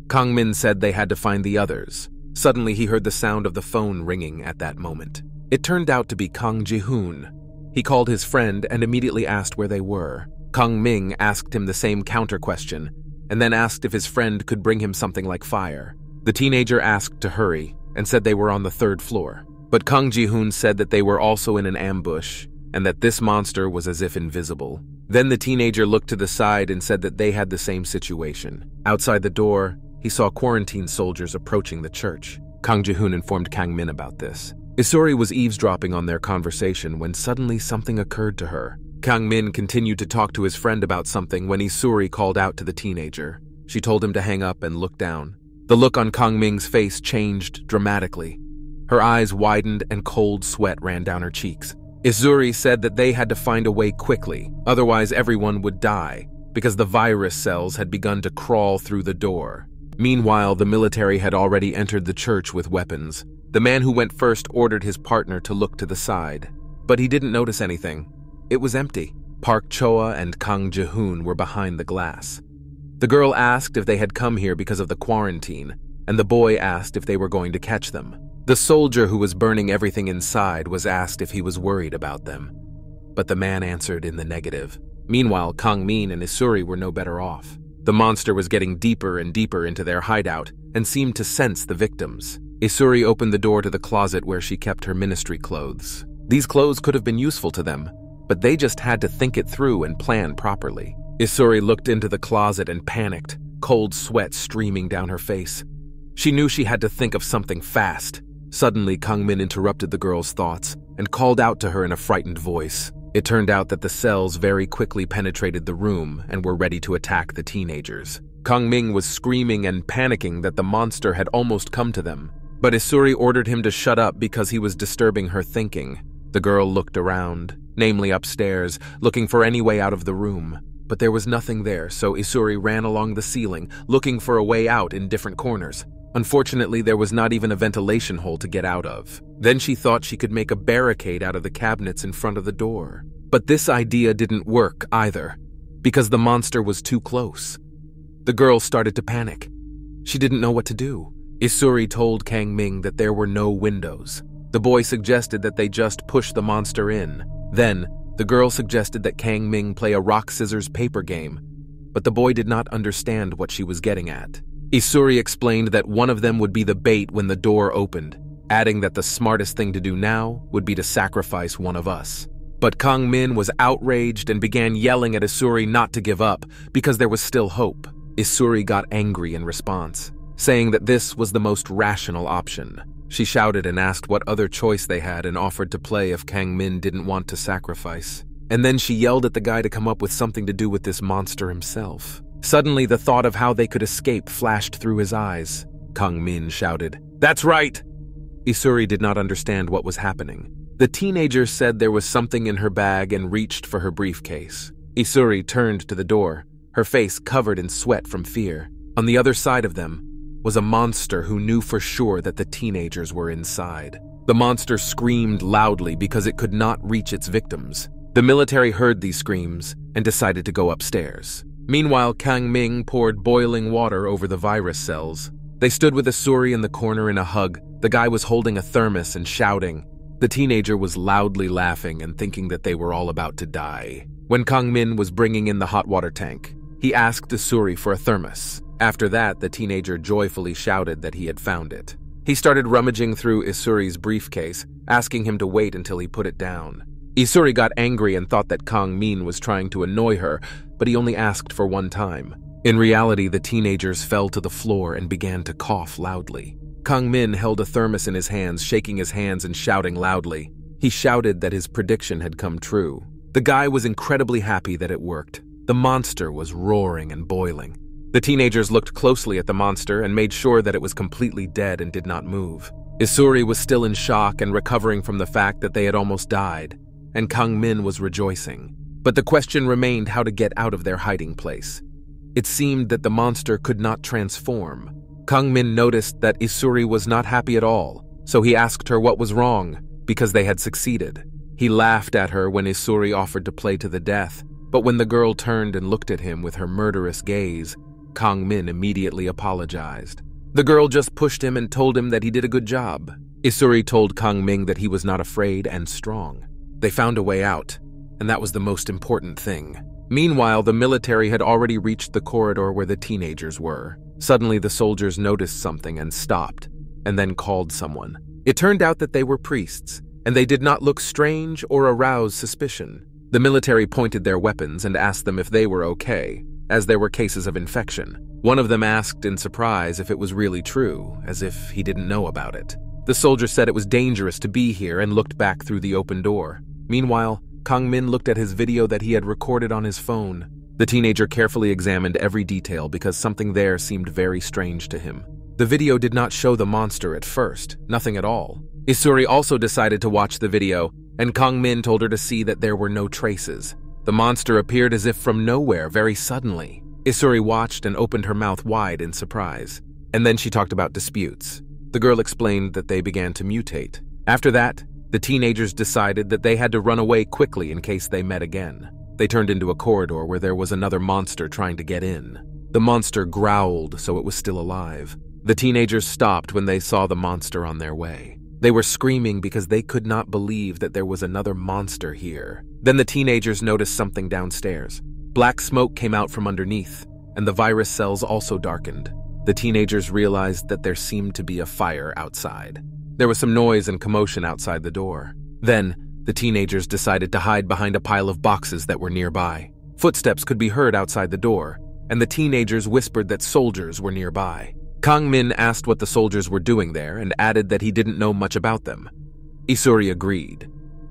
Kangmin said they had to find the others. Suddenly he heard the sound of the phone ringing at that moment. It turned out to be Kang Ji-hoon. He called his friend and immediately asked where they were. Kang Ming asked him the same counter question, and then asked if his friend could bring him something like fire. The teenager asked to hurry and said they were on the 3rd floor. But Kang Ji-hoon said that they were also in an ambush and that this monster was as if invisible. Then the teenager looked to the side and said that they had the same situation. Outside the door, he saw quarantine soldiers approaching the church. Kang Ji-hoon informed Kangmin about this. Isuri was eavesdropping on their conversation when suddenly something occurred to her. Kangmin continued to talk to his friend about something when Isuri called out to the teenager. She told him to hang up and look down. The look on Kangming's face changed dramatically. Her eyes widened and cold sweat ran down her cheeks. Isuri said that they had to find a way quickly, otherwise everyone would die, because the virus cells had begun to crawl through the door. Meanwhile, the military had already entered the church with weapons. The man who went first ordered his partner to look to the side, but he didn't notice anything. It was empty. Park Choa and Kang Ji-hoon were behind the glass. The girl asked if they had come here because of the quarantine, and the boy asked if they were going to catch them. The soldier who was burning everything inside was asked if he was worried about them, but the man answered in the negative. Meanwhile, Kangmin and Isuri were no better off. The monster was getting deeper and deeper into their hideout and seemed to sense the victims. Isuri opened the door to the closet where she kept her ministry clothes. These clothes could have been useful to them, but they just had to think it through and plan properly. Isuri looked into the closet and panicked, cold sweat streaming down her face. She knew she had to think of something fast. Suddenly, Kangmin interrupted the girl's thoughts and called out to her in a frightened voice. It turned out that the cells very quickly penetrated the room and were ready to attack the teenagers. Kangming was screaming and panicking that the monster had almost come to them, but Isuri ordered him to shut up because he was disturbing her thinking. The girl looked around, namely upstairs, looking for any way out of the room. But there was nothing there, so Isuri ran along the ceiling, looking for a way out in different corners. Unfortunately, there was not even a ventilation hole to get out of. Then she thought she could make a barricade out of the cabinets in front of the door. But this idea didn't work either. because the monster was too close. The girl started to panic. She didn't know what to do. Isuri told Kang-ming that there were no windows. The boy suggested that they just push the monster in. Then, the girl suggested that Kang-ming play a rock-scissors-paper game, but the boy did not understand what she was getting at. Isuri explained that one of them would be the bait when the door opened, adding that the smartest thing to do now would be to sacrifice one of us. But Kang-min was outraged and began yelling at Isuri not to give up because there was still hope. Isuri got angry in response, saying that this was the most rational option. She shouted and asked what other choice they had and offered to play if Kang-min didn't want to sacrifice. And then she yelled at the guy to come up with something to do with this monster himself. Suddenly, the thought of how they could escape flashed through his eyes. Kang-min shouted, "That's right!" Isuri did not understand what was happening. The teenager said there was something in her bag and reached for her briefcase. Isuri turned to the door, her face covered in sweat from fear. On the other side of them was a monster who knew for sure that the teenagers were inside. The monster screamed loudly because it could not reach its victims. The military heard these screams and decided to go upstairs. Meanwhile, Kang-ming poured boiling water over the virus cells. They stood with Isuri in the corner in a hug. The guy was holding a thermos and shouting. The teenager was loudly laughing and thinking that they were all about to die. When Kang-min was bringing in the hot water tank, he asked Isuri for a thermos. After that, the teenager joyfully shouted that he had found it. He started rummaging through Isuri's briefcase, asking him to wait until he put it down. Isuri got angry and thought that Kang-min was trying to annoy her, but he only asked for one time. In reality, the teenagers fell to the floor and began to cough loudly. Kang-min held a thermos in his hands, shaking his hands and shouting loudly. He shouted that his prediction had come true. The guy was incredibly happy that it worked. The monster was roaring and boiling. The teenagers looked closely at the monster and made sure that it was completely dead and did not move. Isuri was still in shock and recovering from the fact that they had almost died, and Kang-min was rejoicing. But the question remained how to get out of their hiding place. It seemed that the monster could not transform. Kang-min noticed that Isuri was not happy at all, so he asked her what was wrong, because they had succeeded. He laughed at her when Isuri offered to play to the death, but when the girl turned and looked at him with her murderous gaze, Kang-min immediately apologized. The girl just pushed him and told him that he did a good job. Isuri told Kang-ming that he was not afraid and strong. They found a way out, and that was the most important thing. Meanwhile, the military had already reached the corridor where the teenagers were. Suddenly, the soldiers noticed something and stopped, and then called someone. It turned out that they were priests, and they did not look strange or arouse suspicion. The military pointed their weapons and asked them if they were okay, as there were cases of infection. One of them asked in surprise if it was really true, as if he didn't know about it. The soldier said it was dangerous to be here and looked back through the open door. Meanwhile, Kang-min looked at his video that he had recorded on his phone. The teenager carefully examined every detail because something there seemed very strange to him. The video did not show the monster at first, nothing at all. Isuri also decided to watch the video, and Kang-min told her to see that there were no traces. The monster appeared as if from nowhere very suddenly. Isuri watched and opened her mouth wide in surprise. And then she talked about disputes. The girl explained that they began to mutate. After that, the teenagers decided that they had to run away quickly in case they met again. They turned into a corridor where there was another monster trying to get in. The monster growled, so it was still alive. The teenagers stopped when they saw the monster on their way. They were screaming because they could not believe that there was another monster here. Then the teenagers noticed something downstairs. Black smoke came out from underneath, and the virus cells also darkened. The teenagers realized that there seemed to be a fire outside. There was some noise and commotion outside the door. Then, the teenagers decided to hide behind a pile of boxes that were nearby. Footsteps could be heard outside the door, and the teenagers whispered that soldiers were nearby. Kang-min asked what the soldiers were doing there and added that he didn't know much about them. Isuri agreed,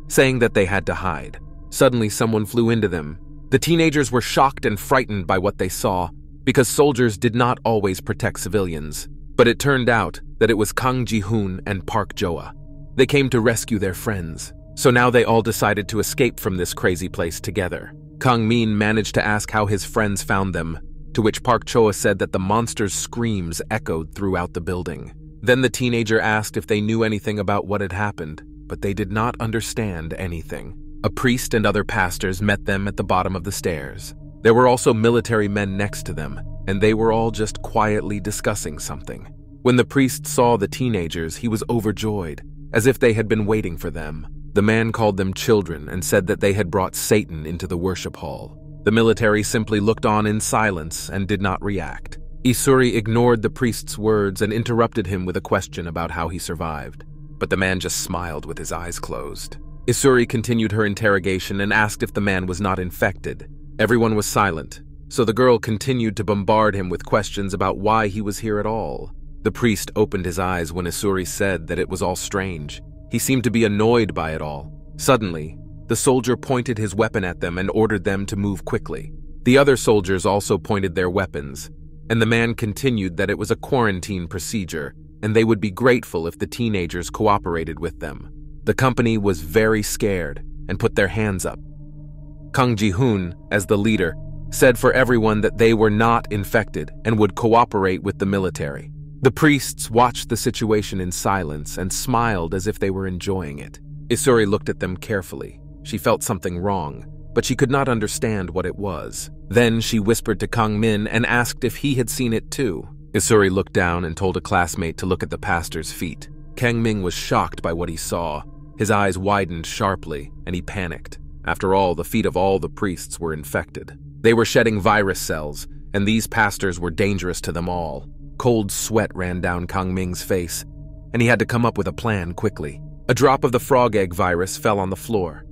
saying that they had to hide. Suddenly, someone flew into them. The teenagers were shocked and frightened by what they saw, because soldiers did not always protect civilians. But it turned out that it was Kang Ji-hoon and Park Jo-a. They came to rescue their friends, so now they all decided to escape from this crazy place together. Kang-min managed to ask how his friends found them, to which Park Jo-a said that the monster's screams echoed throughout the building. Then the teenager asked if they knew anything about what had happened, but they did not understand anything. A priest and other pastors met them at the bottom of the stairs. There were also military men next to them, and they were all just quietly discussing something. When the priest saw the teenagers, he was overjoyed, as if they had been waiting for them. The man called them children and said that they had brought Satan into the worship hall. The military simply looked on in silence and did not react. Isuri ignored the priest's words and interrupted him with a question about how he survived. But the man just smiled with his eyes closed. Isuri continued her interrogation and asked if the man was not infected. Everyone was silent, so the girl continued to bombard him with questions about why he was here at all. The priest opened his eyes when Isuri said that it was all strange. He seemed to be annoyed by it all. Suddenly, the soldier pointed his weapon at them and ordered them to move quickly. The other soldiers also pointed their weapons, and the man continued that it was a quarantine procedure, and they would be grateful if the teenagers cooperated with them. The company was very scared and put their hands up. Kang Ji-hoon, as the leader, said for everyone that they were not infected and would cooperate with the military. The priests watched the situation in silence and smiled as if they were enjoying it. Isuri looked at them carefully. She felt something wrong, but she could not understand what it was. Then she whispered to Kang Min and asked if he had seen it too. Isuri looked down and told a classmate to look at the pastor's feet. Kang Min was shocked by what he saw. His eyes widened sharply, and he panicked. After all, the feet of all the priests were infected. They were shedding virus cells, and these pastors were dangerous to them all. Cold sweat ran down Kang Ming's face, and he had to come up with a plan quickly. A drop of the frog egg virus fell on the floor.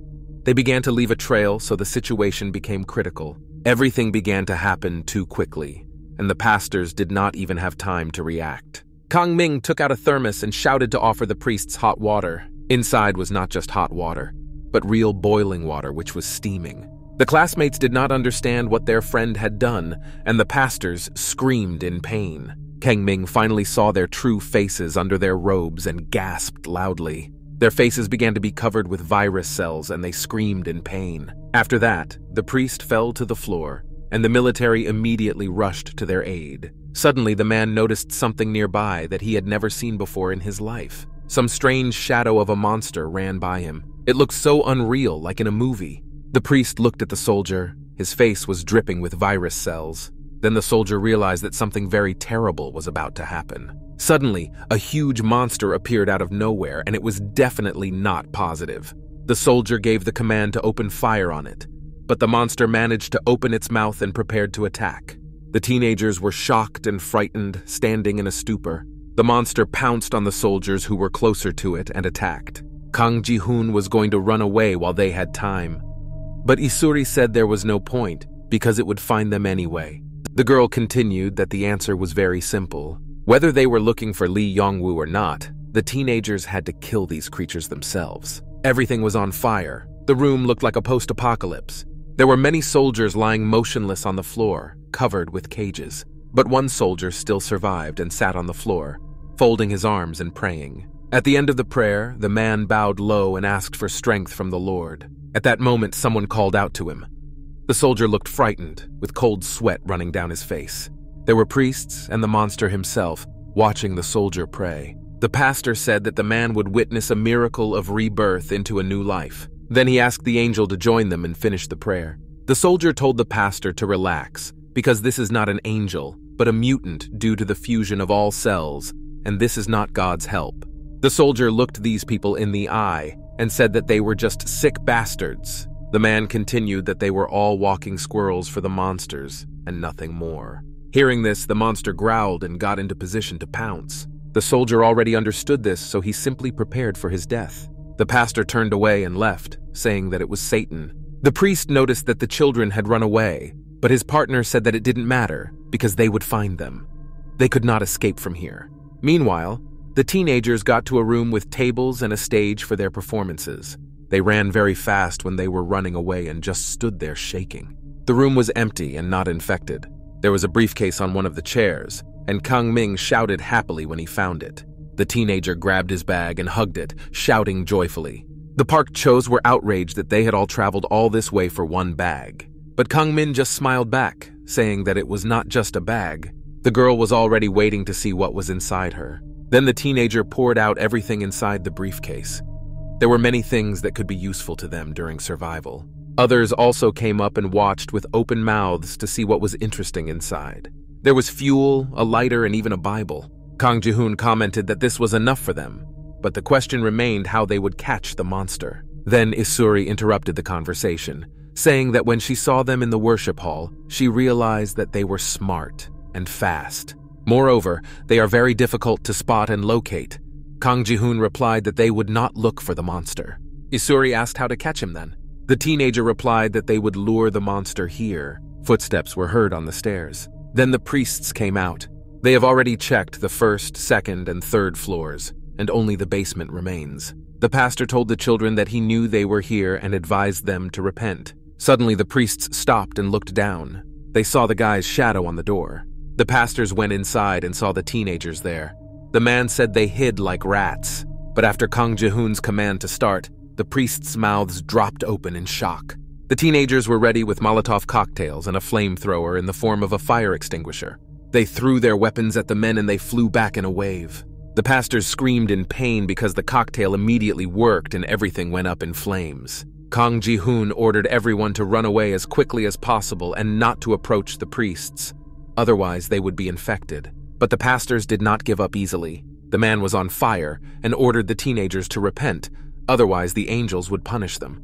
They began to leave a trail, so the situation became critical. Everything began to happen too quickly, and the pastors did not even have time to react. Kang Ming took out a thermos and shouted to offer the priests hot water. Inside was not just hot water, but real boiling water, which was steaming. The classmates did not understand what their friend had done, and the pastors screamed in pain. Kang Ming finally saw their true faces under their robes and gasped loudly. Their faces began to be covered with virus cells, and they screamed in pain. After that, the priest fell to the floor, and the military immediately rushed to their aid. Suddenly, the man noticed something nearby that he had never seen before in his life. Some strange shadow of a monster ran by him. It looked so unreal, like in a movie. The priest looked at the soldier. His face was dripping with virus cells. Then the soldier realized that something very terrible was about to happen. Suddenly, a huge monster appeared out of nowhere, and it was definitely not positive. The soldier gave the command to open fire on it, but the monster managed to open its mouth and prepared to attack. The teenagers were shocked and frightened, standing in a stupor. The monster pounced on the soldiers who were closer to it and attacked. Kang Ji-hoon was going to run away while they had time, but Isuri said there was no point because it would find them anyway. The girl continued that the answer was very simple. Whether they were looking for Lee Yeon-woo or not, the teenagers had to kill these creatures themselves. Everything was on fire. The room looked like a post-apocalypse. There were many soldiers lying motionless on the floor, covered with cages. But one soldier still survived and sat on the floor, folding his arms and praying. At the end of the prayer, the man bowed low and asked for strength from the Lord. At that moment, someone called out to him. The soldier looked frightened, with cold sweat running down his face. There were priests and the monster himself, watching the soldier pray. The pastor said that the man would witness a miracle of rebirth into a new life. Then he asked the angel to join them and finish the prayer. The soldier told the pastor to relax, because this is not an angel, but a mutant due to the fusion of all cells, and this is not God's help. The soldier looked these people in the eye and said that they were just sick bastards. The man continued that they were all walking squirrels for the monsters, and nothing more. Hearing this, the monster growled and got into position to pounce. The soldier already understood this, so he simply prepared for his death. The pastor turned away and left, saying that it was Satan. The priest noticed that the children had run away, but his partner said that it didn't matter because they would find them. They could not escape from here. Meanwhile, the teenagers got to a room with tables and a stage for their performances. They ran very fast when they were running away and just stood there shaking. The room was empty and not infected. There was a briefcase on one of the chairs, and Kang Ming shouted happily when he found it. The teenager grabbed his bag and hugged it, shouting joyfully. The park chos were outraged that they had all traveled all this way for one bag. But Kang Min just smiled back, saying that it was not just a bag. The girl was already waiting to see what was inside her. Then the teenager poured out everything inside the briefcase. There were many things that could be useful to them during survival. Others also came up and watched with open mouths to see what was interesting inside. There was fuel, a lighter, and even a Bible. Kang Ji-hoon commented that this was enough for them, but the question remained how they would catch the monster. Then Isuri interrupted the conversation, saying that when she saw them in the worship hall, she realized that they were smart and fast. Moreover, they are very difficult to spot and locate. Kang Ji-hoon replied that they would not look for the monster. Isuri asked how to catch him then. The teenager replied that they would lure the monster here. Footsteps were heard on the stairs. Then the priests came out. They have already checked the first, second, and third floors, and only the basement remains. The pastor told the children that he knew they were here and advised them to repent. Suddenly, the priests stopped and looked down. They saw the guy's shadow on the door. The pastors went inside and saw the teenagers there. The man said they hid like rats, but after Kang Ji-hoon's command to start, the priests' mouths dropped open in shock. The teenagers were ready with Molotov cocktails and a flamethrower in the form of a fire extinguisher. They threw their weapons at the men and they flew back in a wave. The pastors screamed in pain because the cocktail immediately worked and everything went up in flames. Kang Ji-hoon ordered everyone to run away as quickly as possible and not to approach the priests. Otherwise, they would be infected. But the pastors did not give up easily. The man was on fire and ordered the teenagers to repent. Otherwise, the angels would punish them.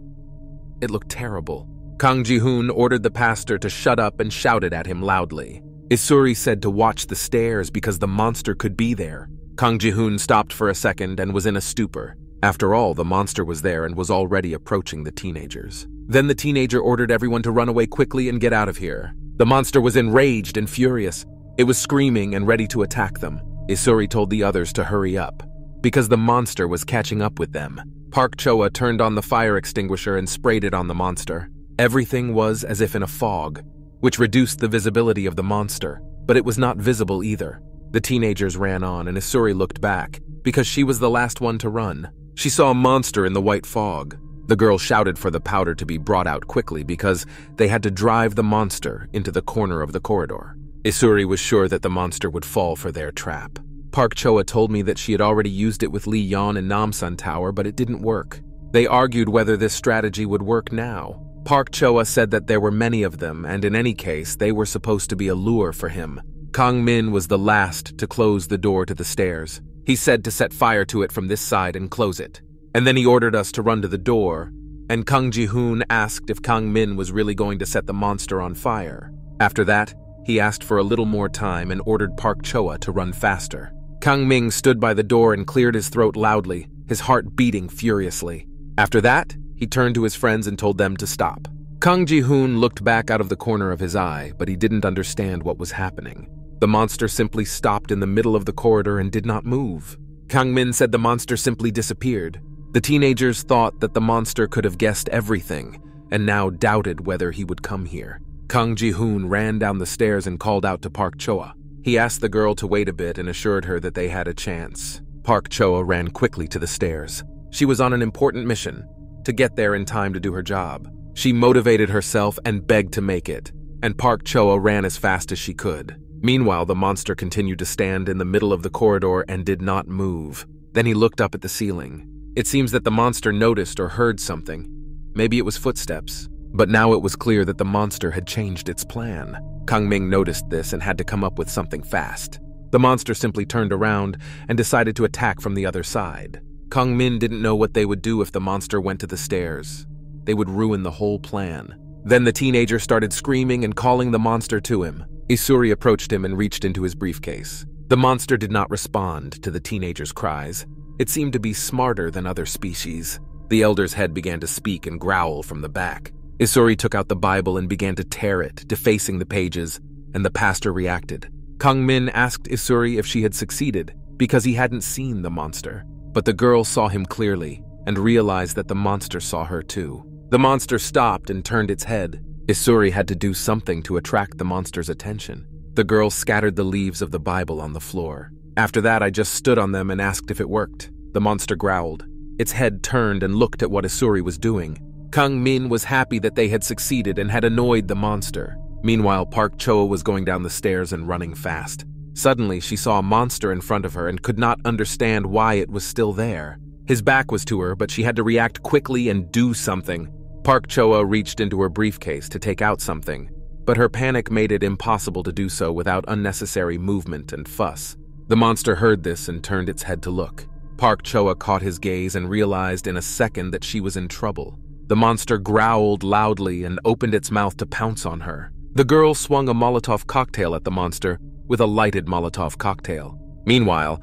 It looked terrible. Kang Ji-hoon ordered the pastor to shut up and shouted at him loudly. Isuri said to watch the stairs because the monster could be there. Kang Ji-hoon stopped for a second and was in a stupor. After all, the monster was there and was already approaching the teenagers. Then the teenager ordered everyone to run away quickly and get out of here. The monster was enraged and furious. It was screaming and ready to attack them. Isuri told the others to hurry up, because the monster was catching up with them. Park Choa turned on the fire extinguisher and sprayed it on the monster. Everything was as if in a fog, which reduced the visibility of the monster, but it was not visible either. The teenagers ran on and Isuri looked back, because she was the last one to run. She saw a monster in the white fog. The girl shouted for the powder to be brought out quickly because they had to drive the monster into the corner of the corridor. Isuri was sure that the monster would fall for their trap. Park Choa told me that she had already used it with Lee Yeon and Namsan Tower, but it didn't work. They argued whether this strategy would work now. Park Choa said that there were many of them, and in any case, they were supposed to be a lure for him. Kang Min was the last to close the door to the stairs. He said to set fire to it from this side and close it. And then he ordered us to run to the door, and Kang Ji-hoon asked if Kang Min was really going to set the monster on fire. After that, he asked for a little more time and ordered Park Choa to run faster. Kang Ming stood by the door and cleared his throat loudly, his heart beating furiously. After that, he turned to his friends and told them to stop. Kang Ji-hoon looked back out of the corner of his eye, but he didn't understand what was happening. The monster simply stopped in the middle of the corridor and did not move. Kang Min said the monster simply disappeared. The teenagers thought that the monster could have guessed everything, and now doubted whether he would come here. Kang Ji-hoon ran down the stairs and called out to Park Choa. He asked the girl to wait a bit and assured her that they had a chance. Park Choa ran quickly to the stairs. She was on an important mission, to get there in time to do her job. She motivated herself and begged to make it, and Park Choa ran as fast as she could. Meanwhile, the monster continued to stand in the middle of the corridor and did not move. Then he looked up at the ceiling. It seems that the monster noticed or heard something. Maybe it was footsteps. But now it was clear that the monster had changed its plan. Kang Ming noticed this and had to come up with something fast. The monster simply turned around and decided to attack from the other side. Kang Min didn't know what they would do if the monster went to the stairs. They would ruin the whole plan. Then the teenager started screaming and calling the monster to him. Isuri approached him and reached into his briefcase. The monster did not respond to the teenager's cries. It seemed to be smarter than other species. The elder's head began to speak and growl from the back. Isuri took out the Bible and began to tear it, defacing the pages, and the pastor reacted. Kang Min asked Isuri if she had succeeded, because he hadn't seen the monster. But the girl saw him clearly, and realized that the monster saw her too. The monster stopped and turned its head. Isuri had to do something to attract the monster's attention. The girl scattered the leaves of the Bible on the floor. After that, I just stood on them and asked if it worked. The monster growled. Its head turned and looked at what Isuri was doing. Kang Min was happy that they had succeeded and had annoyed the monster. Meanwhile, Park Choa was going down the stairs and running fast. Suddenly, she saw a monster in front of her and could not understand why it was still there. His back was to her, but she had to react quickly and do something. Park Choa reached into her briefcase to take out something, but her panic made it impossible to do so without unnecessary movement and fuss. The monster heard this and turned its head to look. Park Choa caught his gaze and realized in a second that she was in trouble. The monster growled loudly and opened its mouth to pounce on her. The girl swung a Molotov cocktail at the monster with a lighted Molotov cocktail. Meanwhile,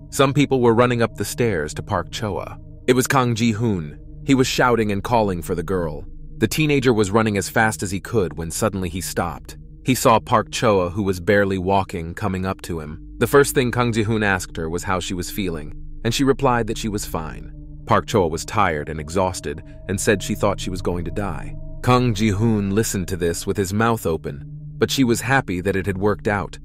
some people were running up the stairs to Park Choa. It was Kang Ji-hoon. He was shouting and calling for the girl. The teenager was running as fast as he could when suddenly he stopped. He saw Park Choa, who was barely walking, coming up to him. The first thing Kang Ji-hoon asked her was how she was feeling, and she replied that she was fine. Park Choa was tired and exhausted and said she thought she was going to die. Kang Ji-hoon listened to this with his mouth open, but she was happy that it had worked out.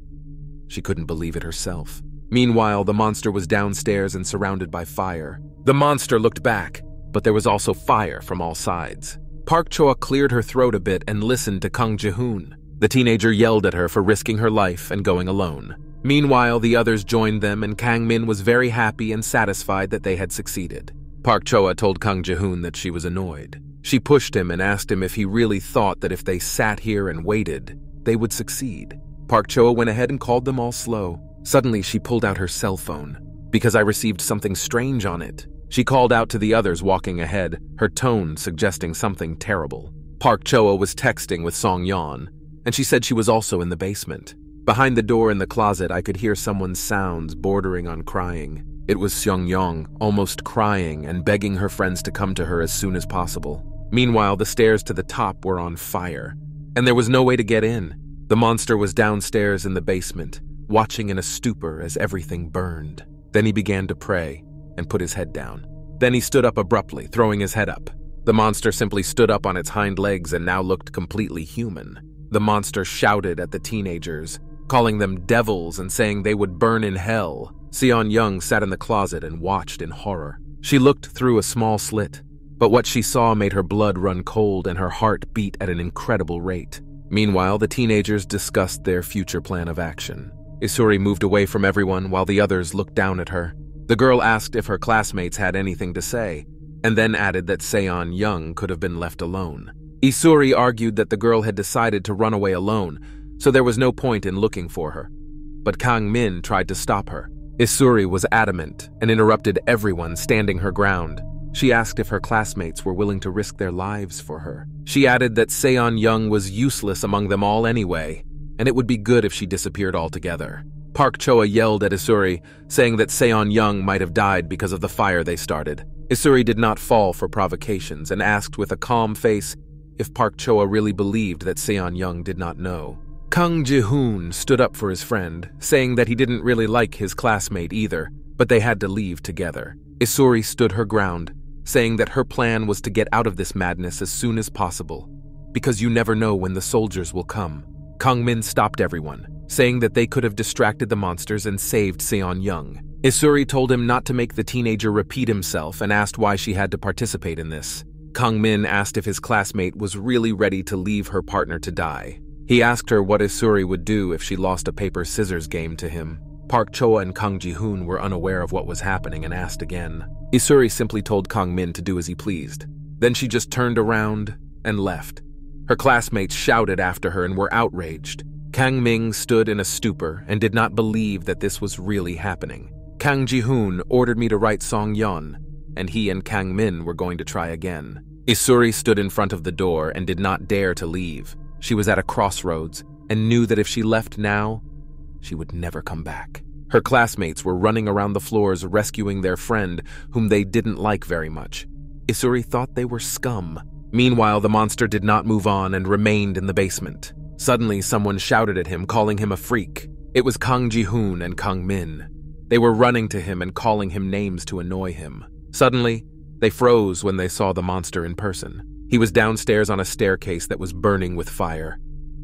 She couldn't believe it herself. Meanwhile, the monster was downstairs and surrounded by fire. The monster looked back, but there was also fire from all sides. Park Choa cleared her throat a bit and listened to Kang Ji-hoon. The teenager yelled at her for risking her life and going alone. Meanwhile, the others joined them and Kang Min was very happy and satisfied that they had succeeded. Park Choa told Kang Ji-hoon that she was annoyed. She pushed him and asked him if he really thought that if they sat here and waited, they would succeed. Park Choa went ahead and called them all slow. Suddenly, she pulled out her cell phone, because I received something strange on it. She called out to the others walking ahead, her tone suggesting something terrible. Park Choa was texting with Song-yeon, and she said she was also in the basement. Behind the door in the closet, I could hear someone's sounds bordering on crying. It was Seong-yeon, almost crying and begging her friends to come to her as soon as possible. Meanwhile, the stairs to the top were on fire, and there was no way to get in. The monster was downstairs in the basement, watching in a stupor as everything burned. Then he began to pray and put his head down. Then he stood up abruptly, throwing his head up. The monster simply stood up on its hind legs and now looked completely human. The monster shouted at the teenagers, calling them devils and saying they would burn in hell. Seon-young sat in the closet and watched in horror. She looked through a small slit, but what she saw made her blood run cold and her heart beat at an incredible rate. Meanwhile, the teenagers discussed their future plan of action. Isuri moved away from everyone while the others looked down at her. The girl asked if her classmates had anything to say, and then added that Seon-young could have been left alone. Isuri argued that the girl had decided to run away alone, so there was no point in looking for her. But Kang Min tried to stop her. Isuri was adamant and interrupted everyone, standing her ground. She asked if her classmates were willing to risk their lives for her. She added that Seon-young was useless among them all anyway, and it would be good if she disappeared altogether. Park Choa yelled at Isuri, saying that Seon-young might have died because of the fire they started. Isuri did not fall for provocations and asked with a calm face if Park Choa really believed that Seon-young did not know. Kang Ji-hoon stood up for his friend, saying that he didn't really like his classmate either, but they had to leave together. Isuri stood her ground, saying that her plan was to get out of this madness as soon as possible, because you never know when the soldiers will come. Kang Min stopped everyone, saying that they could have distracted the monsters and saved Seon-young. Isuri told him not to make the teenager repeat himself and asked why she had to participate in this. Kang Min asked if his classmate was really ready to leave her partner to die. He asked her what Isuri would do if she lost a paper-scissors game to him. Park Choa and Kang Ji-hoon were unaware of what was happening and asked again. Isuri simply told Kang Min to do as he pleased. Then she just turned around and left. Her classmates shouted after her and were outraged. Kang Min stood in a stupor and did not believe that this was really happening. Kang Ji-hoon ordered me to write Song-yeon, and he and Kang Min were going to try again. Isuri stood in front of the door and did not dare to leave. She was at a crossroads and knew that if she left now, she would never come back. Her classmates were running around the floors rescuing their friend, whom they didn't like very much. Isuri thought they were scum. Meanwhile, the monster did not move on and remained in the basement. Suddenly, someone shouted at him, calling him a freak. It was Kang Ji-hoon and Kang Min. They were running to him and calling him names to annoy him. Suddenly, they froze when they saw the monster in person. He was downstairs on a staircase that was burning with fire.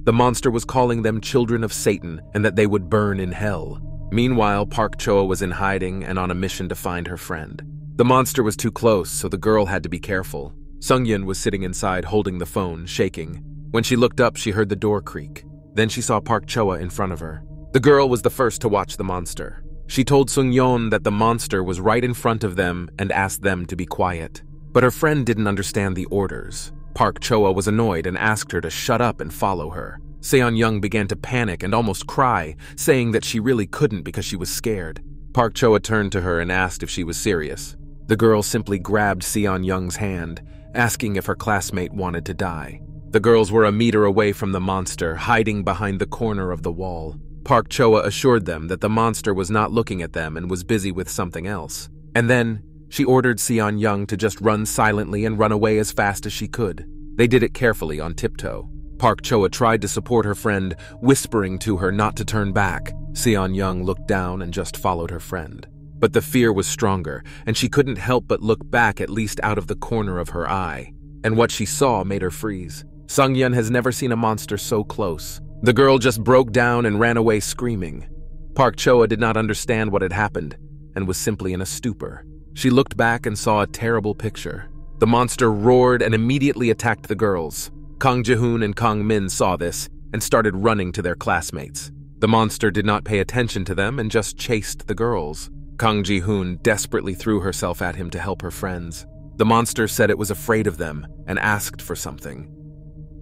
The monster was calling them children of Satan and that they would burn in hell. Meanwhile, Park Choa was in hiding and on a mission to find her friend. The monster was too close, so the girl had to be careful. Sung-yeon was sitting inside holding the phone, shaking. When she looked up, she heard the door creak. Then she saw Park Choa in front of her. The girl was the first to watch the monster. She told Sung-yeon that the monster was right in front of them and asked them to be quiet. But her friend didn't understand the orders. Park Choa was annoyed and asked her to shut up and follow her. Seon-young began to panic and almost cry, saying that she really couldn't because she was scared. Park Choa turned to her and asked if she was serious. The girl simply grabbed Seon-young's hand, asking if her classmate wanted to die. The girls were a meter away from the monster, hiding behind the corner of the wall. Park Choa assured them that the monster was not looking at them and was busy with something else. And then, she ordered Seon-young to just run silently and run away as fast as she could. They did it carefully on tiptoe. Park Choa tried to support her friend, whispering to her not to turn back. Seon-young looked down and just followed her friend. But the fear was stronger, and she couldn't help but look back at least out of the corner of her eye. And what she saw made her freeze. Sung-yeon has never seen a monster so close. The girl just broke down and ran away screaming. Park Choa did not understand what had happened and was simply in a stupor. She looked back and saw a terrible picture. The monster roared and immediately attacked the girls. Kang Ji-hoon and Kang Min saw this and started running to their classmates. The monster did not pay attention to them and just chased the girls. Kang Ji-hoon desperately threw herself at him to help her friends. The monster said it was afraid of them and asked for something.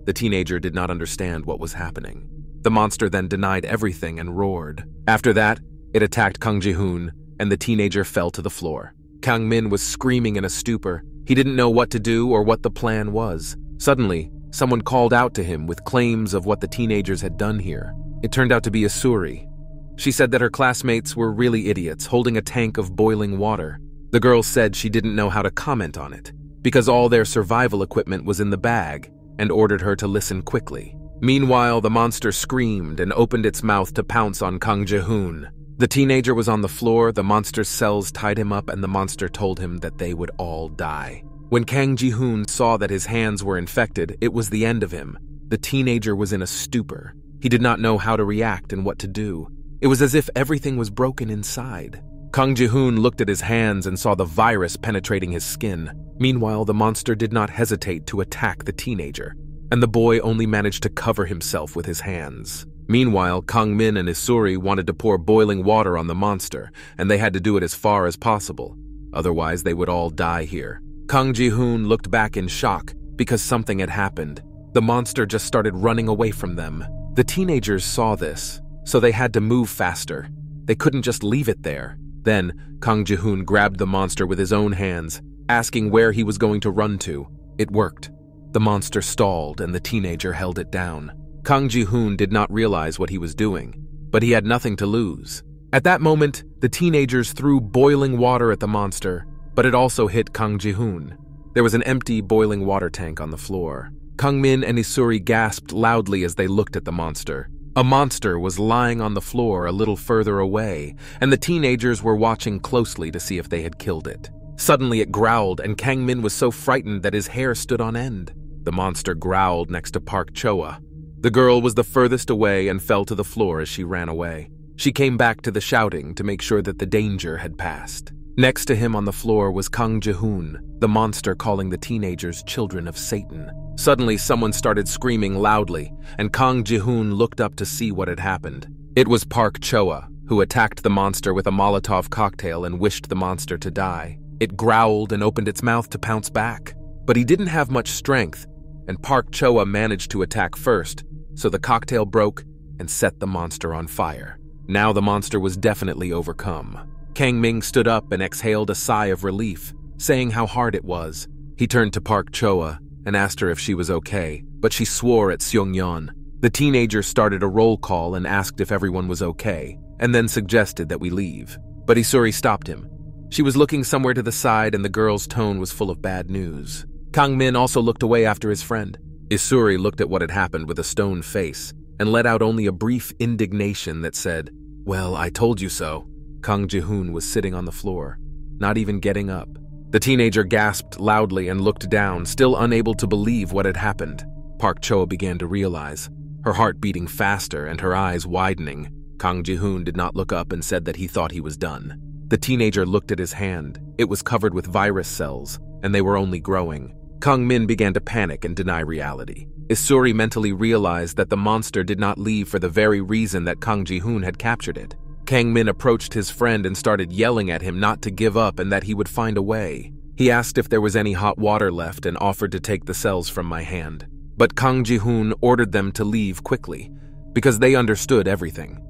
The teenager did not understand what was happening. The monster then denied everything and roared. After that, it attacked Kang Ji-hoon, and the teenager fell to the floor. Kang Min was screaming in a stupor. He didn't know what to do or what the plan was. Suddenly, someone called out to him with claims of what the teenagers had done here. It turned out to be Isuri. She said that her classmates were really idiots, holding a tank of boiling water. The girl said she didn't know how to comment on it, because all their survival equipment was in the bag, and ordered her to listen quickly. Meanwhile, the monster screamed and opened its mouth to pounce on Kang Ji-hoon. The teenager was on the floor, the monster's cells tied him up, and the monster told him that they would all die. When Kang Ji-hoon saw that his hands were infected, it was the end of him. The teenager was in a stupor. He did not know how to react and what to do. It was as if everything was broken inside. Kang Ji-hoon looked at his hands and saw the virus penetrating his skin. Meanwhile, the monster did not hesitate to attack the teenager, and the boy only managed to cover himself with his hands. Meanwhile, Kang Min and Isuri wanted to pour boiling water on the monster, and they had to do it as far as possible. Otherwise, they would all die here. Kang Ji-hoon looked back in shock because something had happened. The monster just started running away from them. The teenagers saw this, so they had to move faster. They couldn't just leave it there. Then, Kang Ji-hoon grabbed the monster with his own hands, asking where he was going to run to. It worked. The monster stalled and the teenager held it down. Kang Ji-hoon did not realize what he was doing, but he had nothing to lose. At that moment, the teenagers threw boiling water at the monster, but it also hit Kang Ji-hoon. There was an empty boiling water tank on the floor. Kang Min and Isuri gasped loudly as they looked at the monster. A monster was lying on the floor a little further away, and the teenagers were watching closely to see if they had killed it. Suddenly it growled, and Kang Min was so frightened that his hair stood on end. The monster growled next to Park Choa. The girl was the furthest away and fell to the floor as she ran away. She came back to the shouting to make sure that the danger had passed. Next to him on the floor was Kang Ji-hoon, the monster calling the teenagers children of Satan. Suddenly, someone started screaming loudly, and Kang Ji-hoon looked up to see what had happened. It was Park Choa, who attacked the monster with a Molotov cocktail and wished the monster to die. It growled and opened its mouth to pounce back, but he didn't have much strength, and Park Choa managed to attack first, so the cocktail broke and set the monster on fire. Now the monster was definitely overcome. Kang Ming stood up and exhaled a sigh of relief, saying how hard it was. He turned to Park Choa and asked her if she was okay, but she swore at Seong-yeon. The teenager started a roll call and asked if everyone was okay, and then suggested that we leave. But Isuri stopped him. She was looking somewhere to the side and the girl's tone was full of bad news. Kang Min also looked away after his friend. Isuri looked at what had happened with a stone face and let out only a brief indignation that said, "Well, I told you so." Kang Ji-hoon was sitting on the floor, not even getting up. The teenager gasped loudly and looked down, still unable to believe what had happened. Park Choa began to realize, her heart beating faster and her eyes widening. Kang Ji-hoon did not look up and said that he thought he was done. The teenager looked at his hand. It was covered with virus cells, and they were only growing. Kang Min began to panic and deny reality. Isuri mentally realized that the monster did not leave for the very reason that Kang Ji-hoon had captured it. Kang Min approached his friend and started yelling at him not to give up and that he would find a way. He asked if there was any hot water left and offered to take the cells from my hand. But Kang Ji-hoon ordered them to leave quickly, because they understood everything.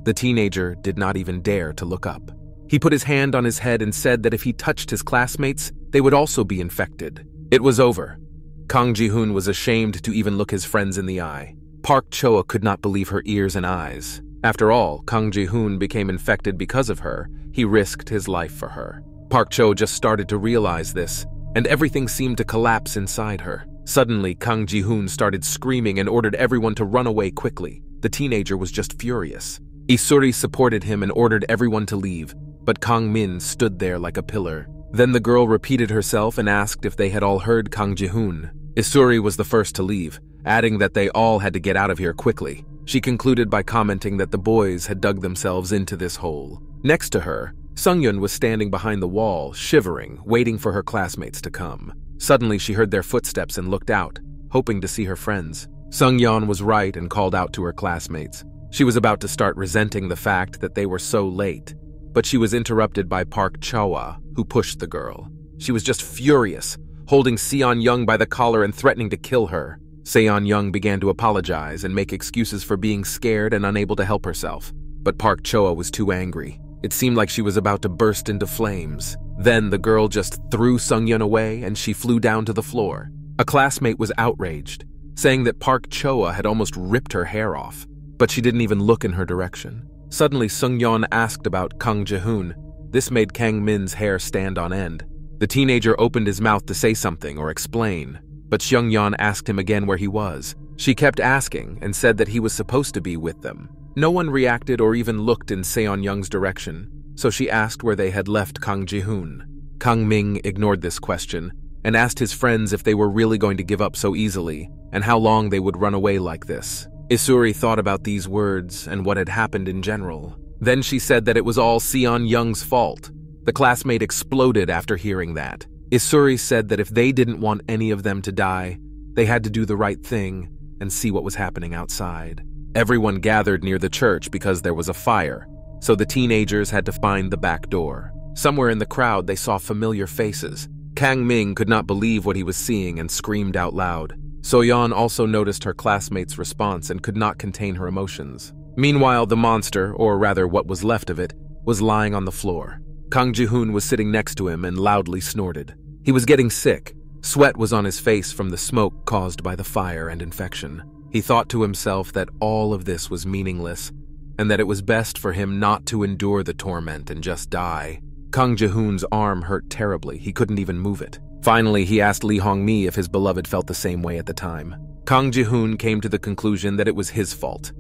The teenager did not even dare to look up. He put his hand on his head and said that if he touched his classmates, they would also be infected. It was over. Kang Ji-hoon was ashamed to even look his friends in the eye. Park Choa could not believe her ears and eyes. After all, Kang Ji-hoon became infected because of her. He risked his life for her. Park Cho just started to realize this, and everything seemed to collapse inside her. Suddenly, Kang Ji-hoon started screaming and ordered everyone to run away quickly. The teenager was just furious. Isuri supported him and ordered everyone to leave, but Kang Min stood there like a pillar. Then the girl repeated herself and asked if they had all heard Kang Ji-hoon. Isuri was the first to leave, adding that they all had to get out of here quickly. She concluded by commenting that the boys had dug themselves into this hole. Next to her, Sung-yeon was standing behind the wall, shivering, waiting for her classmates to come. Suddenly, she heard their footsteps and looked out, hoping to see her friends. Sung-yeon was right and called out to her classmates. She was about to start resenting the fact that they were so late, but she was interrupted by Park Choa, who pushed the girl. She was just furious, holding Seon-young by the collar and threatening to kill her. Seon-young began to apologize and make excuses for being scared and unable to help herself. But Park Choa was too angry. It seemed like she was about to burst into flames. Then the girl just threw Sung-yeon away and she flew down to the floor. A classmate was outraged, saying that Park Choa had almost ripped her hair off, but she didn't even look in her direction. Suddenly, Sung-yeon asked about Kang Ji-hoon. This made Kang Min's hair stand on end. The teenager opened his mouth to say something or explain, but Seung-yeon asked him again where he was. She kept asking and said that he was supposed to be with them. No one reacted or even looked in Seon-young's direction, so she asked where they had left Kang Ji-hoon. Kang Ming ignored this question and asked his friends if they were really going to give up so easily and how long they would run away like this. Isuri thought about these words and what had happened in general. Then she said that it was all Seon-young's fault. The classmate exploded after hearing that. Isuri said that if they didn't want any of them to die, they had to do the right thing and see what was happening outside. Everyone gathered near the church because there was a fire, so the teenagers had to find the back door. Somewhere in the crowd, they saw familiar faces. Kang Ming could not believe what he was seeing and screamed out loud. Soyon also noticed her classmate's response and could not contain her emotions. Meanwhile, the monster, or rather what was left of it, was lying on the floor. Kang Ji-hoon was sitting next to him and loudly snorted. He was getting sick. Sweat was on his face from the smoke caused by the fire and infection. He thought to himself that all of this was meaningless and that it was best for him not to endure the torment and just die. Kang Ji-hoon's arm hurt terribly. He couldn't even move it. Finally, he asked Lee Hong-mi if his beloved felt the same way at the time. Kang Ji-hoon came to the conclusion that it was his fault,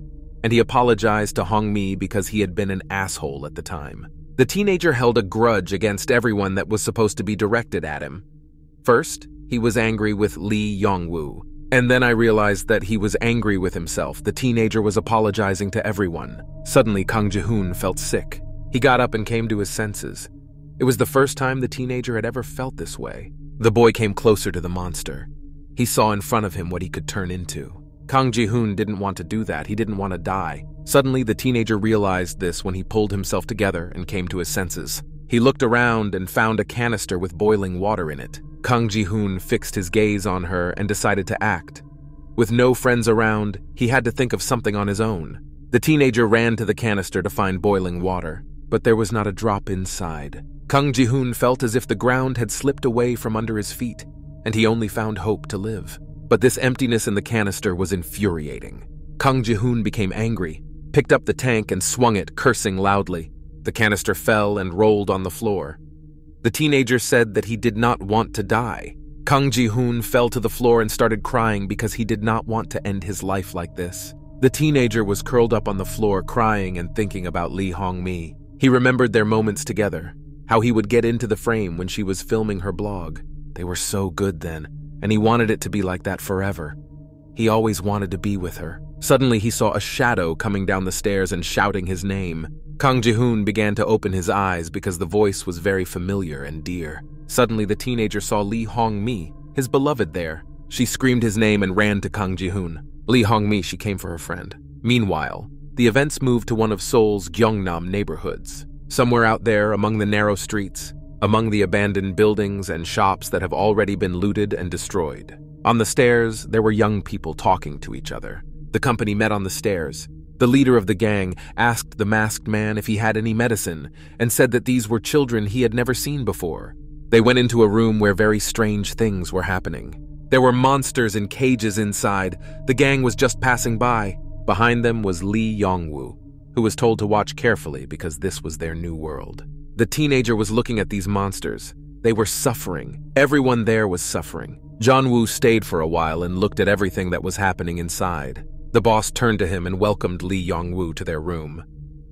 and he apologized to Hong-mi because he had been an asshole at the time. The teenager held a grudge against everyone that was supposed to be directed at him. First, he was angry with Lee Yeon-woo, and then I realized that he was angry with himself. The teenager was apologizing to everyone. Suddenly, Kang Ji-hoon felt sick. He got up and came to his senses. It was the first time the teenager had ever felt this way. The boy came closer to the monster. He saw in front of him what he could turn into. Kang Ji-hoon didn't want to do that. He didn't want to die. Suddenly, the teenager realized this when he pulled himself together and came to his senses. He looked around and found a canister with boiling water in it. Kang Ji-hoon fixed his gaze on her and decided to act. With no friends around, he had to think of something on his own. The teenager ran to the canister to find boiling water, but there was not a drop inside. Kang Ji-hoon felt as if the ground had slipped away from under his feet, and he only found hope to live. But this emptiness in the canister was infuriating. Kang Ji-hoon became angry, picked up the tank and swung it, cursing loudly. The canister fell and rolled on the floor. The teenager said that he did not want to die. Kang Ji-hoon fell to the floor and started crying because he did not want to end his life like this. The teenager was curled up on the floor crying and thinking about Lee Hong-mi. He remembered their moments together, how he would get into the frame when she was filming her blog. They were so good then, and he wanted it to be like that forever. He always wanted to be with her. Suddenly, he saw a shadow coming down the stairs and shouting his name. Kang Ji-hoon began to open his eyes because the voice was very familiar and dear. Suddenly, the teenager saw Lee Hong-mi, his beloved, there. She screamed his name and ran to Kang Ji-hoon. Lee Hong-mi, she came for her friend. Meanwhile, the events moved to one of Seoul's Gyeongnam neighborhoods. Somewhere out there, among the narrow streets, among the abandoned buildings and shops that have already been looted and destroyed. On the stairs, there were young people talking to each other. The company met on the stairs. The leader of the gang asked the masked man if he had any medicine and said that these were children he had never seen before. They went into a room where very strange things were happening. There were monsters in cages inside. The gang was just passing by. Behind them was Lee Yeon-woo, who was told to watch carefully because this was their new world. The teenager was looking at these monsters. They were suffering. Everyone there was suffering. Yeon-woo stayed for a while and looked at everything that was happening inside. The boss turned to him and welcomed Lee Yeon-woo to their room.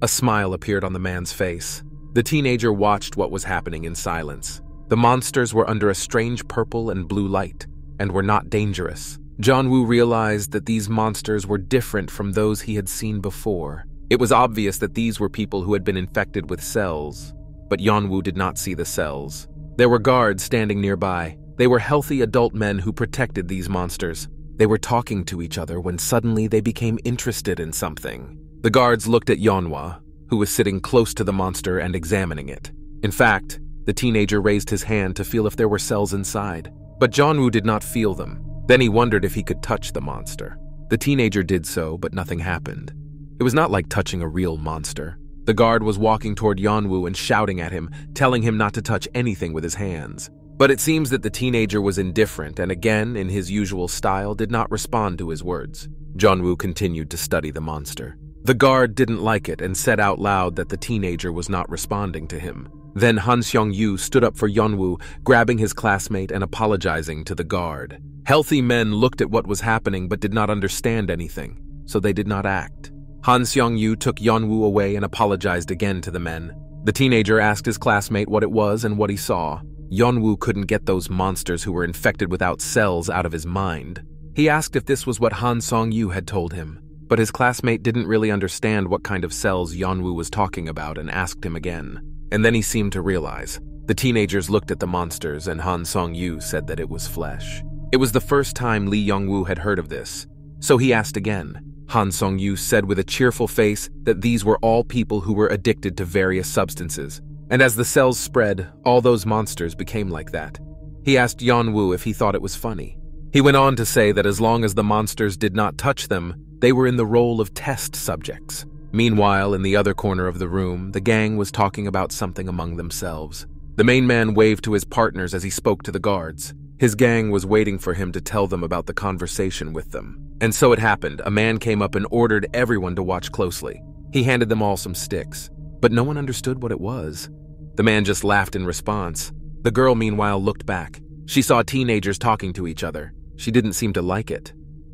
A smile appeared on the man's face. The teenager watched what was happening in silence. The monsters were under a strange purple and blue light, and were not dangerous. Yeon-woo realized that these monsters were different from those he had seen before. It was obvious that these were people who had been infected with cells, but Yeon-woo did not see the cells. There were guards standing nearby. They were healthy adult men who protected these monsters. They were talking to each other when suddenly they became interested in something. The guards looked at Yeonwoo, who was sitting close to the monster and examining it. In fact, the teenager raised his hand to feel if there were cells inside, but Yeonwoo did not feel them. Then he wondered if he could touch the monster. The teenager did so, but nothing happened. It was not like touching a real monster. The guard was walking toward Yeonwoo and shouting at him, telling him not to touch anything with his hands. But it seems that the teenager was indifferent and again, in his usual style, did not respond to his words. Yeonwoo continued to study the monster. The guard didn't like it and said out loud that the teenager was not responding to him. Then Han Seong-yu stood up for Yeonwoo, grabbing his classmate and apologizing to the guard. Healthy men looked at what was happening but did not understand anything, so they did not act. Han Seong-yu took Yeonwoo away and apologized again to the men. The teenager asked his classmate what it was and what he saw. Yeonwoo couldn't get those monsters who were infected without cells out of his mind. He asked if this was what Han Seong-yu had told him, but his classmate didn't really understand what kind of cells Yeonwoo was talking about and asked him again. And then he seemed to realize. The teenagers looked at the monsters and Han Seong-yu said that it was flesh. It was the first time Lee Yeon-woo had heard of this, so he asked again. Han Seong-yu said with a cheerful face that these were all people who were addicted to various substances. And as the cells spread, all those monsters became like that. He asked Yeonwoo if he thought it was funny. He went on to say that as long as the monsters did not touch them, they were in the role of test subjects. Meanwhile, in the other corner of the room, the gang was talking about something among themselves. The main man waved to his partners as he spoke to the guards. His gang was waiting for him to tell them about the conversation with them. And so it happened. A man came up and ordered everyone to watch closely. He handed them all some sticks, but no one understood what it was. The man just laughed in response. The girl, meanwhile, looked back. She saw teenagers talking to each other. She didn't seem to like it.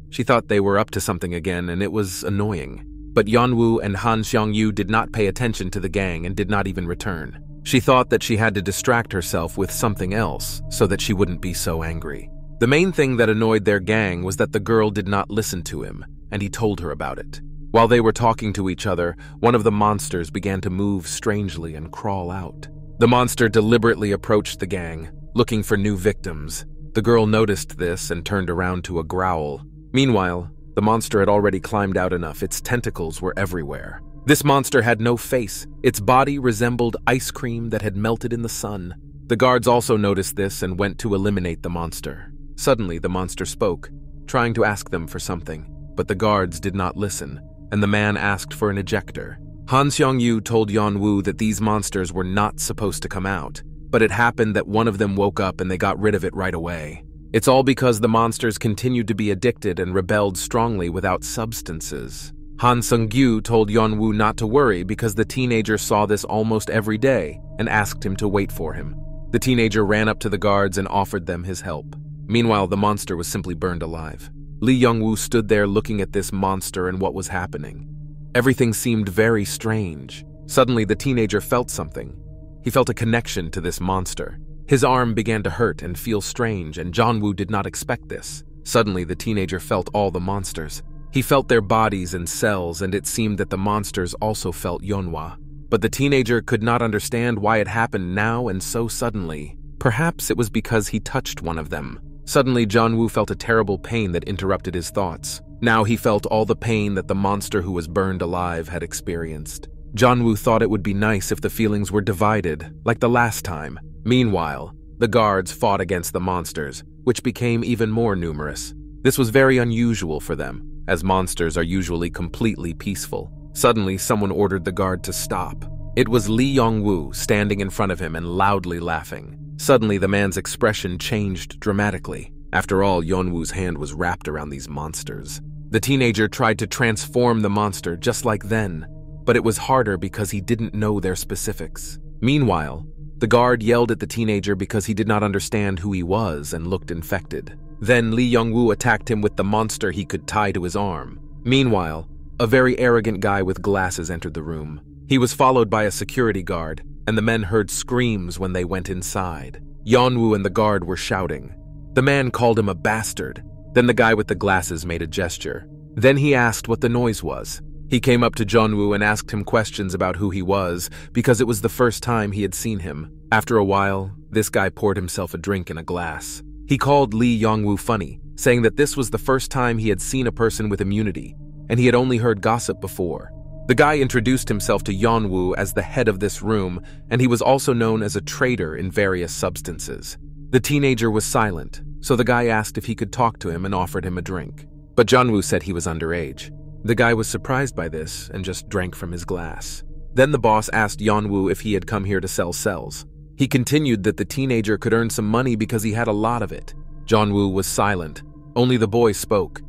She thought they were up to something again, and it was annoying. But Yeonwoo and Han Seong-yu did not pay attention to the gang and did not even return. She thought that she had to distract herself with something else so that she wouldn't be so angry. The main thing that annoyed their gang was that the girl did not listen to him, and he told her about it. While they were talking to each other, one of the monsters began to move strangely and crawl out. The monster deliberately approached the gang, looking for new victims. The girl noticed this and turned around to a growl. Meanwhile, the monster had already climbed out enough. Its tentacles were everywhere. This monster had no face. Its body resembled ice cream that had melted in the sun. The guards also noticed this and went to eliminate the monster. Suddenly, the monster spoke, trying to ask them for something, but the guards did not listen, and the man asked for an ejector. Han Seong-yu told Yeonwoo that these monsters were not supposed to come out, but it happened that one of them woke up and they got rid of it right away. It's all because the monsters continued to be addicted and rebelled strongly without substances. Han Seong-gyu told Yeonwoo not to worry because the teenager saw this almost every day and asked him to wait for him. The teenager ran up to the guards and offered them his help. Meanwhile, the monster was simply burned alive. Lee Yeon-woo stood there looking at this monster and what was happening. Everything seemed very strange. Suddenly, the teenager felt something. He felt a connection to this monster. His arm began to hurt and feel strange, and Yeonwoo did not expect this. Suddenly, the teenager felt all the monsters. He felt their bodies and cells, and it seemed that the monsters also felt Yeonwoo. But the teenager could not understand why it happened now and so suddenly. Perhaps it was because he touched one of them. Suddenly, Yeonwoo felt a terrible pain that interrupted his thoughts. Now he felt all the pain that the monster who was burned alive had experienced. Yeonwoo thought it would be nice if the feelings were divided, like the last time. Meanwhile, the guards fought against the monsters, which became even more numerous. This was very unusual for them, as monsters are usually completely peaceful. Suddenly, someone ordered the guard to stop. It was Lee Yeon-woo standing in front of him and loudly laughing. Suddenly, the man's expression changed dramatically. After all, Yeon-woo's hand was wrapped around these monsters. The teenager tried to transform the monster just like then, but it was harder because he didn't know their specifics. Meanwhile, the guard yelled at the teenager because he did not understand who he was and looked infected. Then Lee Yeon-woo attacked him with the monster he could tie to his arm. Meanwhile, a very arrogant guy with glasses entered the room. He was followed by a security guard, and the men heard screams when they went inside. Yeon-woo and the guard were shouting. The man called him a bastard. Then the guy with the glasses made a gesture. Then he asked what the noise was. He came up to Yeon-woo and asked him questions about who he was, because it was the first time he had seen him. After a while, this guy poured himself a drink in a glass. He called Lee Yeon-woo funny, saying that this was the first time he had seen a person with immunity, and he had only heard gossip before. The guy introduced himself to Yeon-woo as the head of this room, and he was also known as a trader in various substances. The teenager was silent, so the guy asked if he could talk to him and offered him a drink. But Yeon-woo said he was underage. The guy was surprised by this and just drank from his glass. Then the boss asked Yeon-woo if he had come here to sell cells. He continued that the teenager could earn some money because he had a lot of it. Yeon-woo was silent. Only the boy spoke.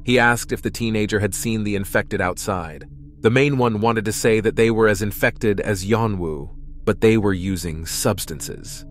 He asked if the teenager had seen the infected outside. The main one wanted to say that they were as infected as Yeon-woo, but they were using substances.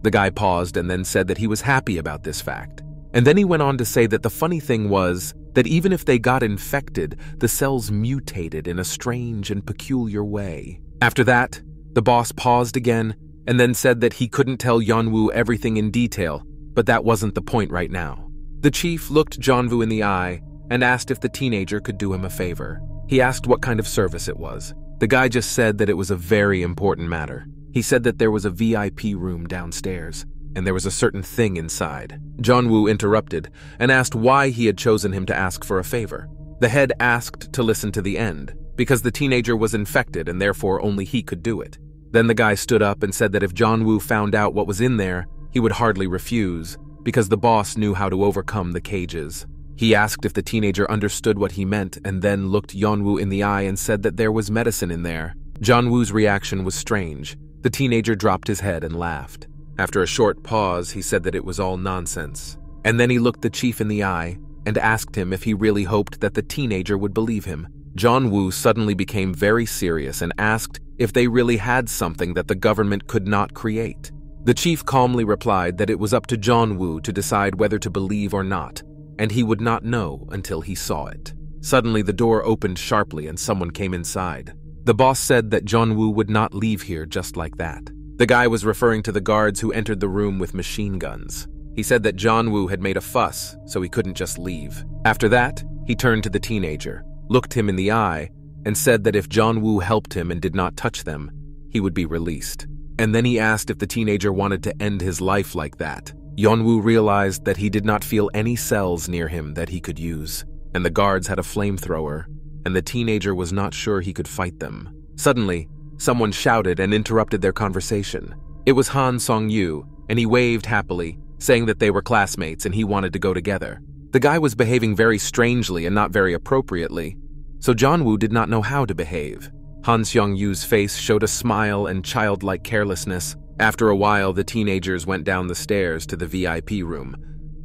The guy paused and then said that he was happy about this fact. And then he went on to say that the funny thing was that even if they got infected, the cells mutated in a strange and peculiar way. After that, the boss paused again and then said that he couldn't tell Yeon-woo everything in detail, but that wasn't the point right now. The chief looked Yeon-woo in the eye and asked if the teenager could do him a favor. He asked what kind of service it was. The guy just said that it was a very important matter. He said that there was a VIP room downstairs, and there was a certain thing inside. Yeon-woo interrupted and asked why he had chosen him to ask for a favor. The head asked to listen to the end, because the teenager was infected and therefore only he could do it. Then the guy stood up and said that if Yeon-woo found out what was in there, he would hardly refuse, because the boss knew how to overcome the cages. He asked if the teenager understood what he meant and then looked Yeon-woo in the eye and said that there was medicine in there. Yeon-woo's reaction was strange. The teenager dropped his head and laughed. After a short pause, he said that it was all nonsense. And then he looked the chief in the eye and asked him if he really hoped that the teenager would believe him. Yeon-woo suddenly became very serious and asked if they really had something that the government could not create. The chief calmly replied that it was up to Yeon-woo to decide whether to believe or not, and he would not know until he saw it. Suddenly, the door opened sharply and someone came inside. The boss said that Yeon-woo would not leave here just like that. The guy was referring to the guards who entered the room with machine guns. He said that Yeon-woo had made a fuss, so he couldn't just leave. After that, he turned to the teenager, looked him in the eye, and said that if Yeon-woo helped him and did not touch them, he would be released. And then he asked if the teenager wanted to end his life like that. Yeon-woo realized that he did not feel any cells near him that he could use, and the guards had a flamethrower, and the teenager was not sure he could fight them. Suddenly, someone shouted and interrupted their conversation. It was Han Song-yu, and he waved happily, saying that they were classmates and he wanted to go together. The guy was behaving very strangely and not very appropriately, so Yeon-woo did not know how to behave. Han Song-yu's face showed a smile and childlike carelessness. After a while, the teenagers went down the stairs to the VIP room.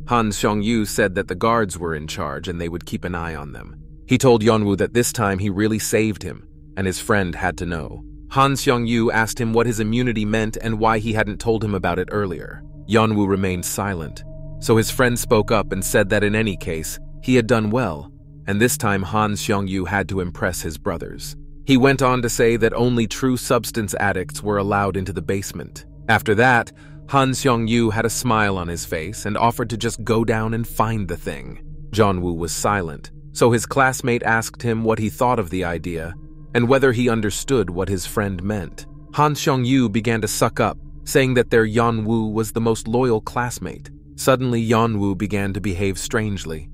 Han Song-yu said that the guards were in charge and they would keep an eye on them. He told Yeon-woo that this time he really saved him, and his friend had to know. Han Song-yu asked him what his immunity meant and why he hadn't told him about it earlier. Yeon-woo remained silent, so his friend spoke up and said that in any case, he had done well, and this time Han Song-yu had to impress his brothers. He went on to say that only true substance addicts were allowed into the basement. After that, Han Song-yu had a smile on his face and offered to just go down and find the thing. Yeon-woo was silent, so his classmate asked him what he thought of the idea and whether he understood what his friend meant. Han Song-yu began to suck up, saying that their Yeon-woo was the most loyal classmate. Suddenly, Yeon-woo began to behave strangely.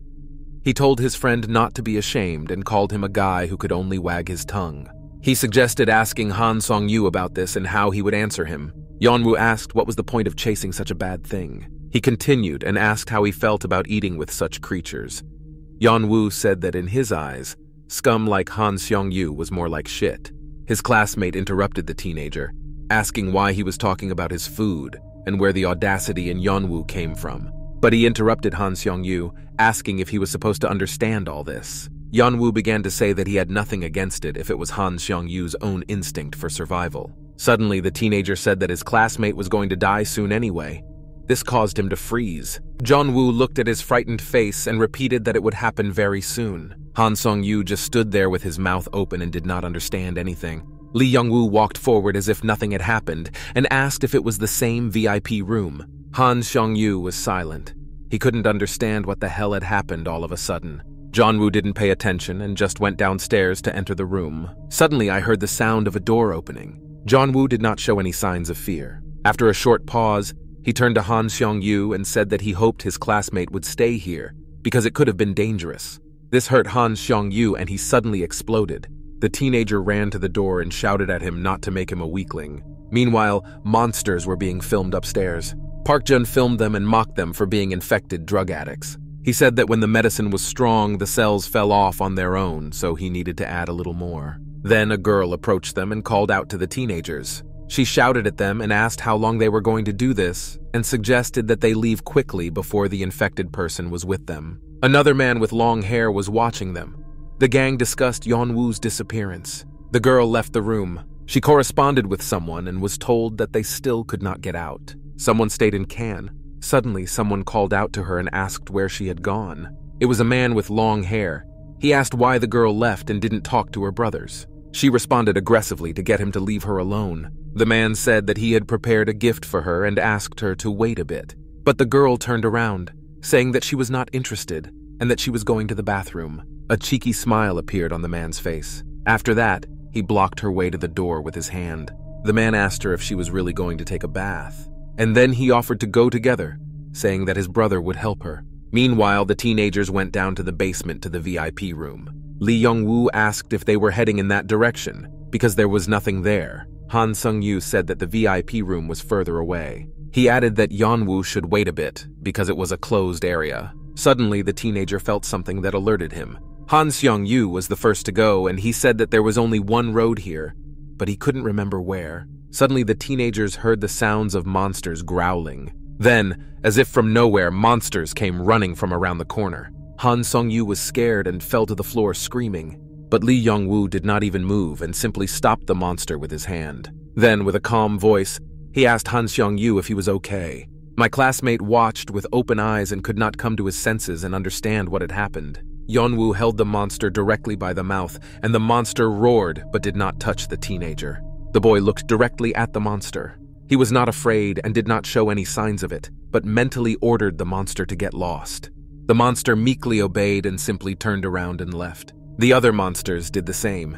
He told his friend not to be ashamed and called him a guy who could only wag his tongue. He suggested asking Han Song-yu about this and how he would answer him. Yeonwoo asked what was the point of chasing such a bad thing. He continued and asked how he felt about eating with such creatures. Yeonwoo said that in his eyes, scum like Han Seong-yu was more like shit. His classmate interrupted the teenager, asking why he was talking about his food and where the audacity in Yeonwoo came from. But he interrupted Han Seong-yu, asking if he was supposed to understand all this. Yeonwoo began to say that he had nothing against it if it was Han Seong-yu's own instinct for survival. Suddenly, the teenager said that his classmate was going to die soon anyway. This caused him to freeze. Yeonwoo looked at his frightened face and repeated that it would happen very soon. Han Seong-yu just stood there with his mouth open and did not understand anything. Lee Young-woo walked forward as if nothing had happened and asked if it was the same VIP room. Han Seong-yu was silent. He couldn't understand what the hell had happened all of a sudden. Yeonwoo didn't pay attention and just went downstairs to enter the room. Suddenly, I heard the sound of a door opening. Yeonwoo did not show any signs of fear. After a short pause, he turned to Han Seong-yu and said that he hoped his classmate would stay here because it could have been dangerous. This hurt Han Seong-yu and he suddenly exploded. The teenager ran to the door and shouted at him not to make him a weakling. Meanwhile, monsters were being filmed upstairs. Park Jun filmed them and mocked them for being infected drug addicts. He said that when the medicine was strong, the cells fell off on their own, so he needed to add a little more. Then a girl approached them and called out to the teenagers. She shouted at them and asked how long they were going to do this and suggested that they leave quickly before the infected person was with them. Another man with long hair was watching them. The gang discussed Yeonwoo's disappearance. The girl left the room. She corresponded with someone and was told that they still could not get out. Someone stayed in Cannes. Suddenly, someone called out to her and asked where she had gone. It was a man with long hair. He asked why the girl left and didn't talk to her brothers. She responded aggressively to get him to leave her alone. The man said that he had prepared a gift for her and asked her to wait a bit. But the girl turned around, saying that she was not interested and that she was going to the bathroom. A cheeky smile appeared on the man's face. After that, he blocked her way to the door with his hand. The man asked her if she was really going to take a bath. And then he offered to go together, saying that his brother would help her. Meanwhile, the teenagers went down to the basement to the VIP room. Lee Young-woo asked if they were heading in that direction, because there was nothing there. Han Seong-yu said that the VIP room was further away. He added that Yeonwoo should wait a bit, because it was a closed area. Suddenly, the teenager felt something that alerted him. Han Seong-yu was the first to go, and he said that there was only one road here, but he couldn't remember where. Suddenly, the teenagers heard the sounds of monsters growling. Then, as if from nowhere, monsters came running from around the corner. Han Seong-yu was scared and fell to the floor screaming. But Lee Young-woo did not even move and simply stopped the monster with his hand. Then, with a calm voice, he asked Han Seong-yu if he was okay. My classmate watched with open eyes and could not come to his senses and understand what had happened. Yeonwoo held the monster directly by the mouth, and the monster roared but did not touch the teenager. The boy looked directly at the monster. He was not afraid and did not show any signs of it, but mentally ordered the monster to get lost. The monster meekly obeyed and simply turned around and left. The other monsters did the same.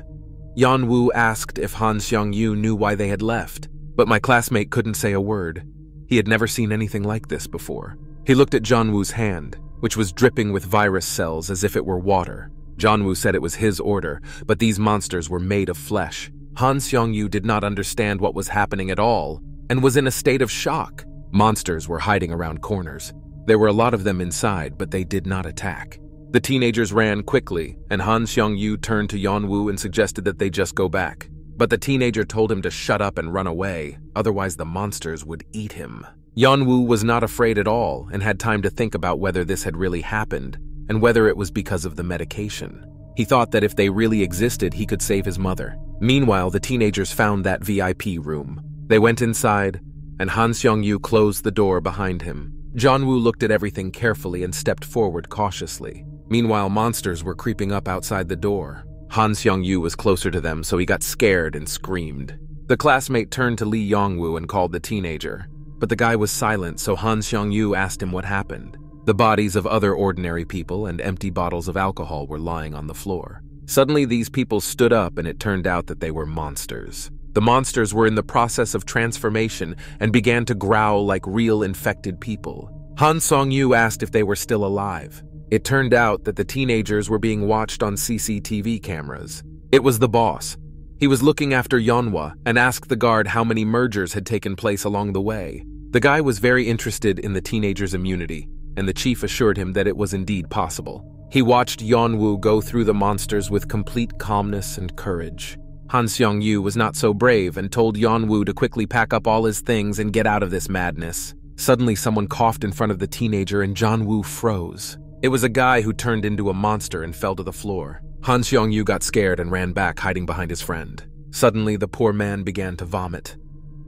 Yeonwoo asked if Han Seong-yu knew why they had left, but my classmate couldn't say a word. He had never seen anything like this before. He looked at Jeonwoo's hand, which was dripping with virus cells as if it were water. Jeonwoo said it was his order, but these monsters were made of flesh. Han Seong-yu did not understand what was happening at all and was in a state of shock. Monsters were hiding around corners. There were a lot of them inside, but they did not attack. The teenagers ran quickly, and Han Seong-yu turned to Yeonwoo and suggested that they just go back. But the teenager told him to shut up and run away, otherwise the monsters would eat him. Yeonwoo was not afraid at all and had time to think about whether this had really happened and whether it was because of the medication. He thought that if they really existed, he could save his mother. Meanwhile, the teenagers found that VIP room. They went inside, and Han Seong-yu closed the door behind him. Jeonwoo looked at everything carefully and stepped forward cautiously. Meanwhile, monsters were creeping up outside the door. Han Seong-yu was closer to them, so he got scared and screamed. The classmate turned to Lee Young-woo and called the teenager. But the guy was silent, so Han Seong-yu asked him what happened. The bodies of other ordinary people and empty bottles of alcohol were lying on the floor. Suddenly, these people stood up, and it turned out that they were monsters. The monsters were in the process of transformation and began to growl like real infected people. Han Seong-yu asked if they were still alive. It turned out that the teenagers were being watched on CCTV cameras. It was the boss. He was looking after Yeonwoo and asked the guard how many mergers had taken place along the way. The guy was very interested in the teenager's immunity, and the chief assured him that it was indeed possible. He watched Yeonwoo go through the monsters with complete calmness and courage. Han Seong-yu was not so brave and told Yeonwoo to quickly pack up all his things and get out of this madness. Suddenly, someone coughed in front of the teenager and Yeonwoo froze. It was a guy who turned into a monster and fell to the floor. Han Seong-yu got scared and ran back, hiding behind his friend. Suddenly, the poor man began to vomit.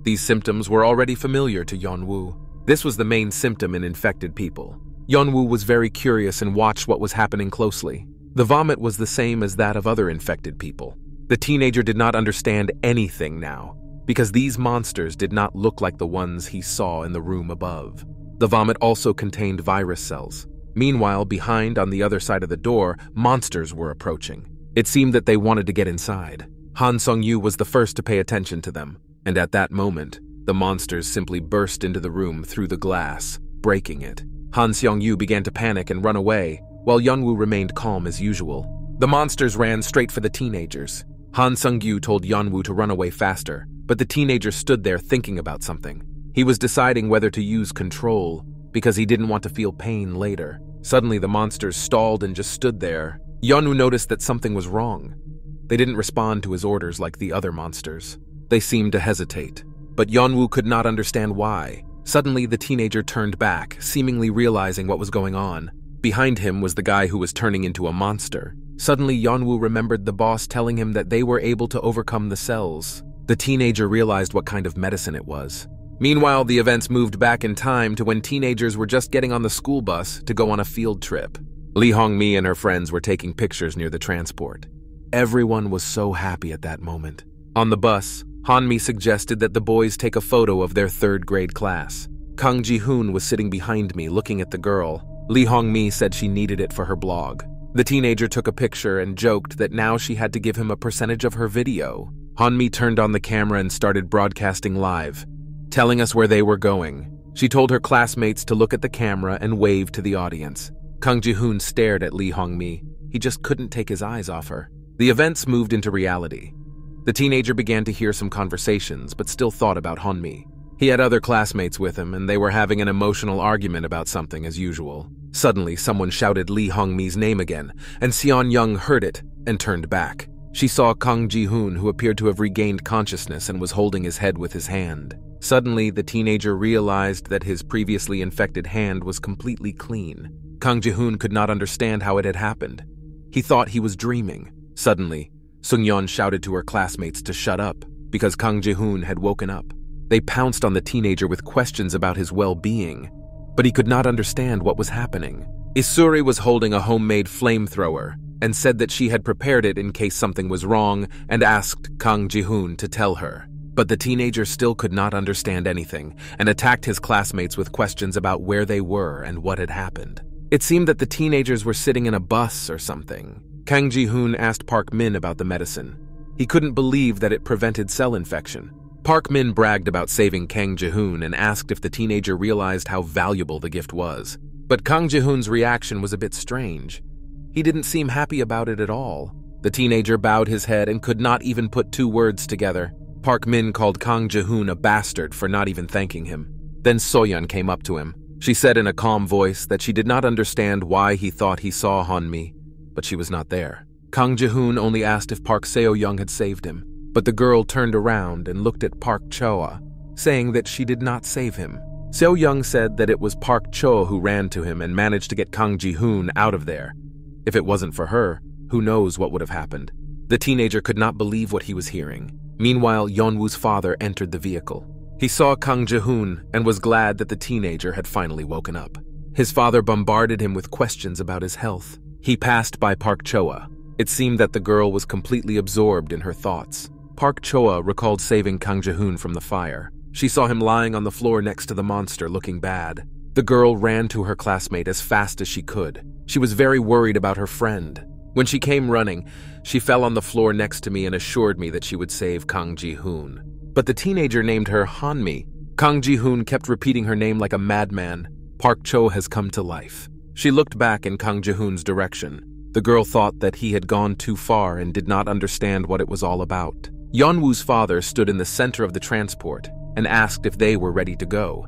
These symptoms were already familiar to Yeonwoo. This was the main symptom in infected people. Yeonwoo was very curious and watched what was happening closely. The vomit was the same as that of other infected people. The teenager did not understand anything now, because these monsters did not look like the ones he saw in the room above. The vomit also contained virus cells. Meanwhile, behind, on the other side of the door, monsters were approaching. It seemed that they wanted to get inside. Han Seong-yu was the first to pay attention to them, and at that moment, the monsters simply burst into the room through the glass, breaking it. Han Seong-yu began to panic and run away, while Yeonwoo remained calm as usual. The monsters ran straight for the teenagers. Han Seong-yu told Yeonwoo to run away faster, but the teenager stood there thinking about something. He was deciding whether to use control, because he didn't want to feel pain later. Suddenly, the monsters stalled and just stood there. Yeon-u noticed that something was wrong. They didn't respond to his orders like the other monsters. They seemed to hesitate, but Yeonwoo could not understand why. Suddenly, the teenager turned back, seemingly realizing what was going on. Behind him was the guy who was turning into a monster. Suddenly, Yeonwoo remembered the boss telling him that they were able to overcome the cells. The teenager realized what kind of medicine it was. Meanwhile, the events moved back in time to when teenagers were just getting on the school bus to go on a field trip. Lee Hong-mi and her friends were taking pictures near the transport. Everyone was so happy at that moment. On the bus, Han-mi suggested that the boys take a photo of their third-grade class. Kang Ji-hoon was sitting behind me looking at the girl. Lee Hong-mi said she needed it for her blog. The teenager took a picture and joked that now she had to give him a percentage of her video. Han-mi turned on the camera and started broadcasting live, telling us where they were going. She told her classmates to look at the camera and wave to the audience. Kang Ji-hoon stared at Lee Hong-mi. He just couldn't take his eyes off her. The events moved into reality. The teenager began to hear some conversations, but still thought about Han-mi. He had other classmates with him, and they were having an emotional argument about something as usual. Suddenly, someone shouted Lee Hong-mi's name again, and Seon-young heard it and turned back. She saw Kang Ji-hoon, who appeared to have regained consciousness and was holding his head with his hand. Suddenly, the teenager realized that his previously infected hand was completely clean. Kang Ji-hoon could not understand how it had happened. He thought he was dreaming. Suddenly, Sung-yeon shouted to her classmates to shut up because Kang Ji-hoon had woken up. They pounced on the teenager with questions about his well-being, but he could not understand what was happening. Isuri was holding a homemade flamethrower and said that she had prepared it in case something was wrong and asked Kang Ji-hoon to tell her. But the teenager still could not understand anything and attacked his classmates with questions about where they were and what had happened. It seemed that the teenagers were sitting in a bus or something. Kang Ji-hoon asked Park Min about the medicine. He couldn't believe that it prevented cell infection. Park Min bragged about saving Kang Ji-hoon and asked if the teenager realized how valuable the gift was. But Kang Ji-hoon's reaction was a bit strange. He didn't seem happy about it at all. The teenager bowed his head and could not even put two words together. Park Min called Kang Ji-hoon a bastard for not even thanking him. Then Soyon came up to him. She said in a calm voice that she did not understand why he thought he saw Han-mi, but she was not there. Kang Ji-hoon only asked if Park Seo-young had saved him, but the girl turned around and looked at Park Choa, saying that she did not save him. Seo-young said that it was Park Cho who ran to him and managed to get Kang Ji-hoon out of there. If it wasn't for her, who knows what would have happened. The teenager could not believe what he was hearing. Meanwhile, Yeonwoo's father entered the vehicle. He saw Kang Ji-hoon and was glad that the teenager had finally woken up. His father bombarded him with questions about his health. He passed by Park Choa. It seemed that the girl was completely absorbed in her thoughts. Park Choa recalled saving Kang Ji-hoon from the fire. She saw him lying on the floor next to the monster, looking bad. The girl ran to her classmate as fast as she could. She was very worried about her friend. When she came running, she fell on the floor next to me and assured me that she would save Kang Ji-hoon. But the teenager named her Han-mi. Kang Ji-hoon kept repeating her name like a madman. Park Cho has come to life. She looked back in Kang Ji-hoon's direction. The girl thought that he had gone too far and did not understand what it was all about. Yeonwoo's father stood in the center of the transport and asked if they were ready to go.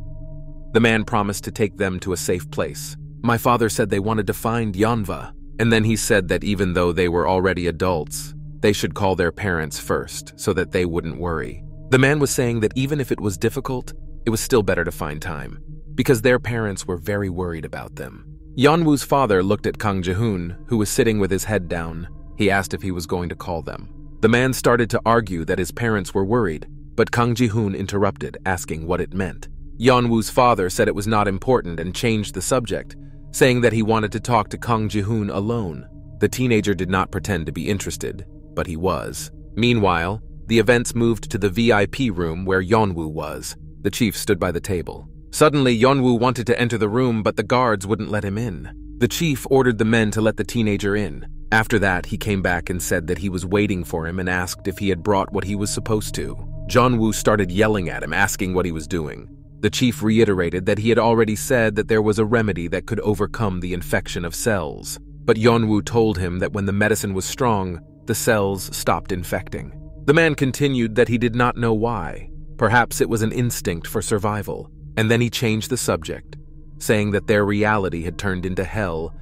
The man promised to take them to a safe place. My father said they wanted to find Yeonwoo, and then he said that even though they were already adults, they should call their parents first so that they wouldn't worry. The man was saying that even if it was difficult, it was still better to find time, because their parents were very worried about them. Yeonwoo's father looked at Kang Ji-hoon, who was sitting with his head down. He asked if he was going to call them. The man started to argue that his parents were worried, but Kang Ji-hoon interrupted, asking what it meant. Yeonwoo's father said it was not important and changed the subject, saying that he wanted to talk to Kang Ji-hoon alone. The teenager did not pretend to be interested, but he was. Meanwhile, the events moved to the VIP room where Yeonwoo was. The chief stood by the table. Suddenly, Yeonwoo wanted to enter the room, but the guards wouldn't let him in. The chief ordered the men to let the teenager in. After that, he came back and said that he was waiting for him and asked if he had brought what he was supposed to. Yeonwoo started yelling at him, asking what he was doing. The chief reiterated that he had already said that there was a remedy that could overcome the infection of cells. But Yeonwoo told him that when the medicine was strong, the cells stopped infecting. The man continued that he did not know why. Perhaps it was an instinct for survival. And then he changed the subject, saying that their reality had turned into hell,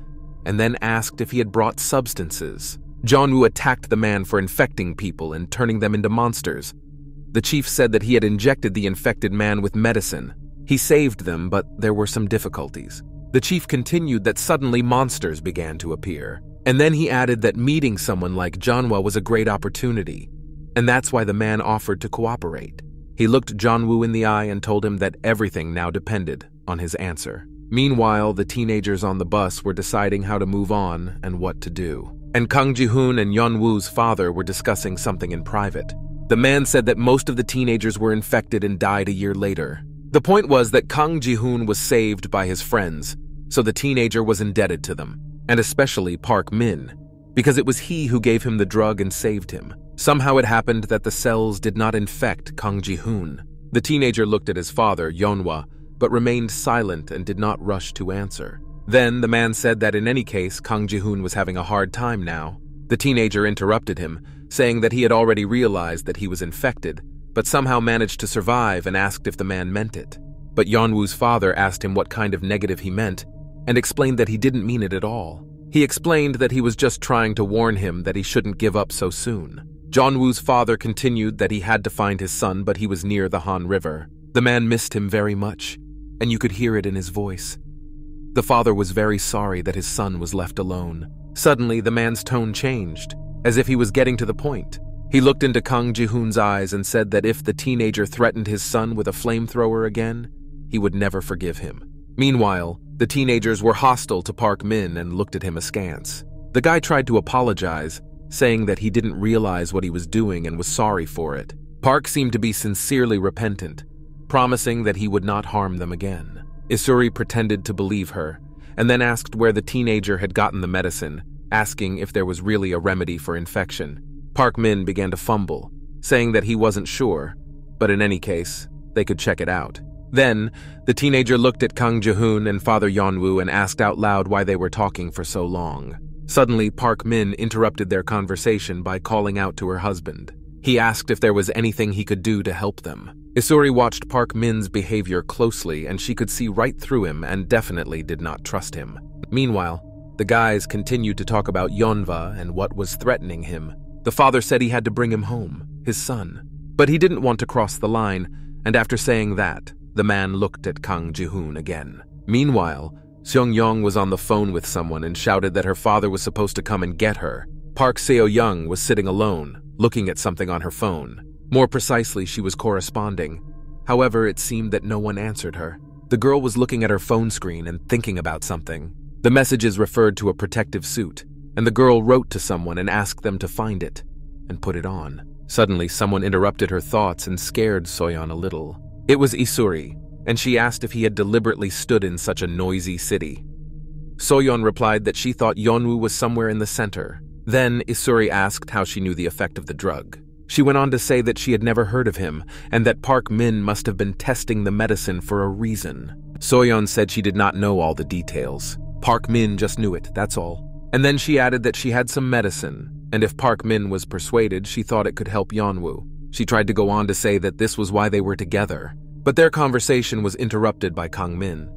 and then asked if he had brought substances. Yeonwoo attacked the man for infecting people and turning them into monsters. The chief said that he had injected the infected man with medicine. He saved them, but there were some difficulties. The chief continued that suddenly monsters began to appear. And then he added that meeting someone like Yeonwoo was a great opportunity, and that's why the man offered to cooperate. He looked Yeonwoo in the eye and told him that everything now depended on his answer. Meanwhile, the teenagers on the bus were deciding how to move on and what to do. And Kang Ji-hoon and Yeonwoo's father were discussing something in private. The man said that most of the teenagers were infected and died a year later. The point was that Kang Ji-hoon was saved by his friends, so the teenager was indebted to them, and especially Park Min, because it was he who gave him the drug and saved him. Somehow it happened that the cells did not infect Kang Ji-hoon. The teenager looked at his father, Yeonwoo, but remained silent and did not rush to answer. Then the man said that in any case, Kang Ji-hoon was having a hard time now. The teenager interrupted him, saying that he had already realized that he was infected, but somehow managed to survive, and asked if the man meant it. But Yeonwoo's father asked him what kind of negative he meant, and explained that he didn't mean it at all. He explained that he was just trying to warn him that he shouldn't give up so soon. Yeonwoo's father continued that he had to find his son, but he was near the Han River. The man missed him very much, and you could hear it in his voice. The father was very sorry that his son was left alone. Suddenly, the man's tone changed, as if he was getting to the point. He looked into Kang Ji-hoon's eyes and said that if the teenager threatened his son with a flamethrower again, he would never forgive him. Meanwhile, the teenagers were hostile to Park Min and looked at him askance. The guy tried to apologize, saying that he didn't realize what he was doing and was sorry for it. Park seemed to be sincerely repentant, promising that he would not harm them again. Isuri pretended to believe her, and then asked where the teenager had gotten the medicine, asking if there was really a remedy for infection. Park Min began to fumble, saying that he wasn't sure, but in any case, they could check it out. Then, the teenager looked at Kang Ji-hoon and Father Yeonwoo and asked out loud why they were talking for so long. Suddenly, Park Min interrupted their conversation by calling out to her husband. He asked if there was anything he could do to help them. Isuri watched Park Min's behavior closely, and she could see right through him and definitely did not trust him. Meanwhile, the guys continued to talk about Yeonwoo and what was threatening him. The father said he had to bring him home, his son. But he didn't want to cross the line, and after saying that, the man looked at Kang Ji-hoon again. Meanwhile, Seong-young was on the phone with someone and shouted that her father was supposed to come and get her. Park Seo-young was sitting alone, looking at something on her phone. More precisely, she was corresponding. However, it seemed that no one answered her. The girl was looking at her phone screen and thinking about something. The messages referred to a protective suit, and the girl wrote to someone and asked them to find it and put it on. Suddenly, someone interrupted her thoughts and scared Soyon a little. It was Isuri, and she asked if he had deliberately stood in such a noisy city. Soyon replied that she thought Yeon-woo was somewhere in the center. Then Isuri asked how she knew the effect of the drug. She went on to say that she had never heard of him, and that Park Min must have been testing the medicine for a reason. Soyon said she did not know all the details. Park Min just knew it, that's all. And then she added that she had some medicine, and if Park Min was persuaded, she thought it could help Yeonwoo. She tried to go on to say that this was why they were together, but their conversation was interrupted by Kang Min.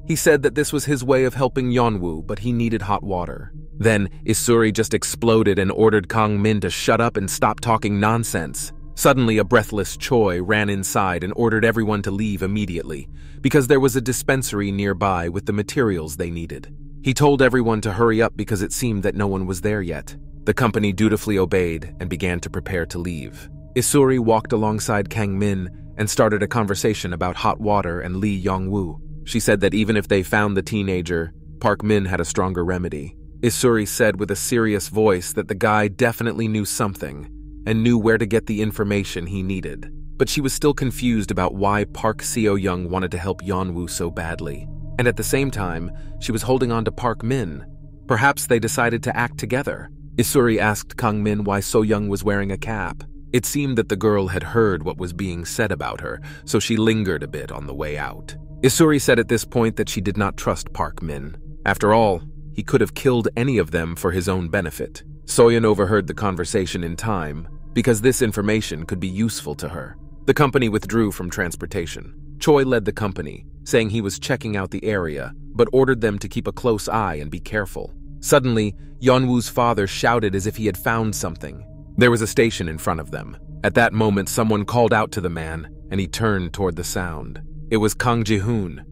He said that this was his way of helping Yeonwoo, but he needed hot water. Then Isuri just exploded and ordered Kang Min to shut up and stop talking nonsense. Suddenly, a breathless Choi ran inside and ordered everyone to leave immediately, because there was a dispensary nearby with the materials they needed. He told everyone to hurry up because it seemed that no one was there yet. The company dutifully obeyed and began to prepare to leave. Isuri walked alongside Kang Min and started a conversation about hot water and Lee Yeon-woo. She said that even if they found the teenager, Park Min had a stronger remedy. Isuri said with a serious voice that the guy definitely knew something and knew where to get the information he needed. But she was still confused about why Park Seo-young wanted to help Yeonwoo so badly. And at the same time, she was holding on to Park Min. Perhaps they decided to act together. Isuri asked Kang Min why So-young was wearing a cap. It seemed that the girl had heard what was being said about her, so she lingered a bit on the way out. Isuri said at this point that she did not trust Park Min. After all, he could have killed any of them for his own benefit. Soyon overheard the conversation in time, because this information could be useful to her. The company withdrew from transportation. Choi led the company, saying he was checking out the area, but ordered them to keep a close eye and be careful. Suddenly, Yeonwoo's father shouted as if he had found something. There was a station in front of them. At that moment, someone called out to the man, and he turned toward the sound. It was Kang Ji-hoon.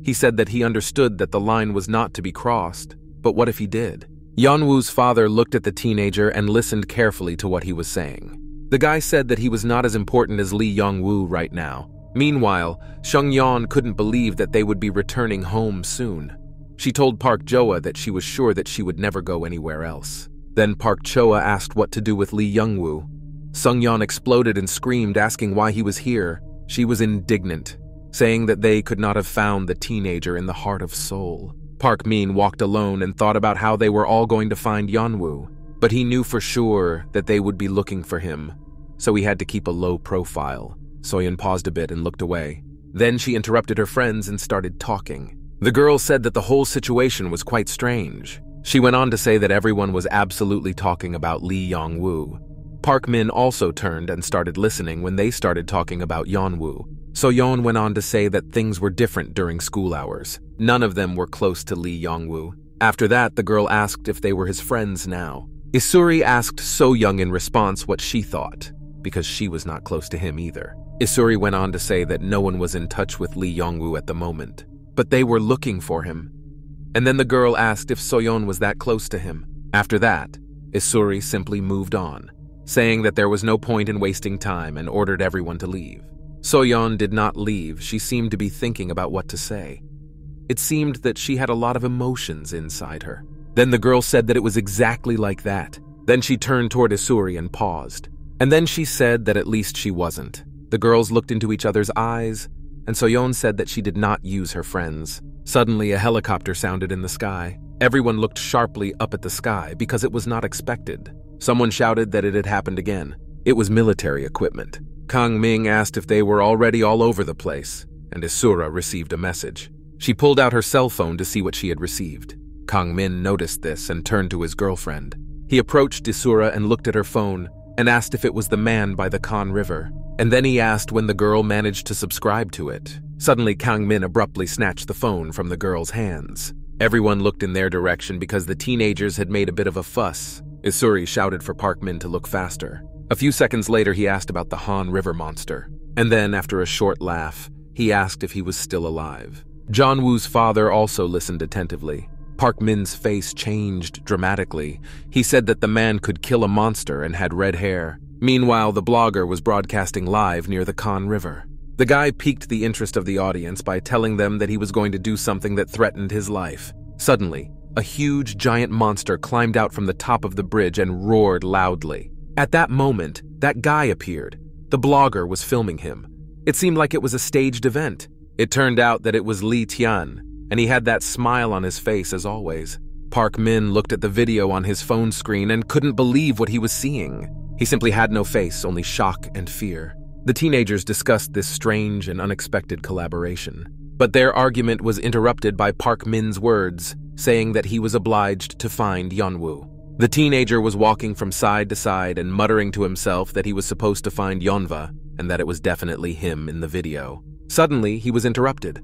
He said that he understood that the line was not to be crossed, but what if he did? Yeonwoo's father looked at the teenager and listened carefully to what he was saying. The guy said that he was not as important as Lee Yeon-woo right now. Meanwhile, Seung-yeon couldn't believe that they would be returning home soon. She told Park Joa that she was sure that she would never go anywhere else. Then Park Choa asked what to do with Lee Yeon-woo. Seung-yeon exploded and screamed, asking why he was here. She was indignant, saying that they could not have found the teenager in the heart of Seoul. Park Min walked alone and thought about how they were all going to find Yeonwoo, but he knew for sure that they would be looking for him, so he had to keep a low profile. Soyon paused a bit and looked away. Then she interrupted her friends and started talking. The girl said that the whole situation was quite strange. She went on to say that everyone was absolutely talking about Lee Yeon-woo. Park Min also turned and started listening when they started talking about Yeonwoo. Soyon went on to say that things were different during school hours. None of them were close to Lee Yeon-woo. After that, the girl asked if they were his friends now. Isuri asked So-young in response what she thought, because she was not close to him either. Isuri went on to say that no one was in touch with Lee Yeon-woo at the moment, but they were looking for him. And then the girl asked if Soyon was that close to him. After that, Isuri simply moved on, saying that there was no point in wasting time and ordered everyone to leave. Soyon did not leave. She seemed to be thinking about what to say. It seemed that she had a lot of emotions inside her. Then the girl said that it was exactly like that. Then she turned toward Isuri and paused. And then she said that at least she wasn't. The girls looked into each other's eyes, and Soyon said that she did not use her friends. Suddenly, a helicopter sounded in the sky. Everyone looked sharply up at the sky because it was not expected. Someone shouted that it had happened again. It was military equipment. Kang Ming asked if they were already all over the place, and Isura received a message. She pulled out her cell phone to see what she had received. Kang Min noticed this and turned to his girlfriend. He approached Isura and looked at her phone and asked if it was the man by the Kan River. And then he asked when the girl managed to subscribe to it. Suddenly, Kang Min abruptly snatched the phone from the girl's hands. Everyone looked in their direction because the teenagers had made a bit of a fuss. Isuri shouted for Park Min to look faster. A few seconds later, he asked about the Han River monster. And then, after a short laugh, he asked if he was still alive. Jeonwoo's father also listened attentively. Park Min's face changed dramatically. He said that the man could kill a monster and had red hair. Meanwhile, the blogger was broadcasting live near the Kan River. The guy piqued the interest of the audience by telling them that he was going to do something that threatened his life. Suddenly, a huge giant monster climbed out from the top of the bridge and roared loudly. At that moment, that guy appeared. The blogger was filming him. It seemed like it was a staged event. It turned out that it was Lee Tian, and he had that smile on his face as always. Park Min looked at the video on his phone screen and couldn't believe what he was seeing. He simply had no face, only shock and fear. The teenagers discussed this strange and unexpected collaboration. But their argument was interrupted by Park Min's words, saying that he was obliged to find Yeonwoo. The teenager was walking from side to side and muttering to himself that he was supposed to find Yeonwoo and that it was definitely him in the video. Suddenly, he was interrupted.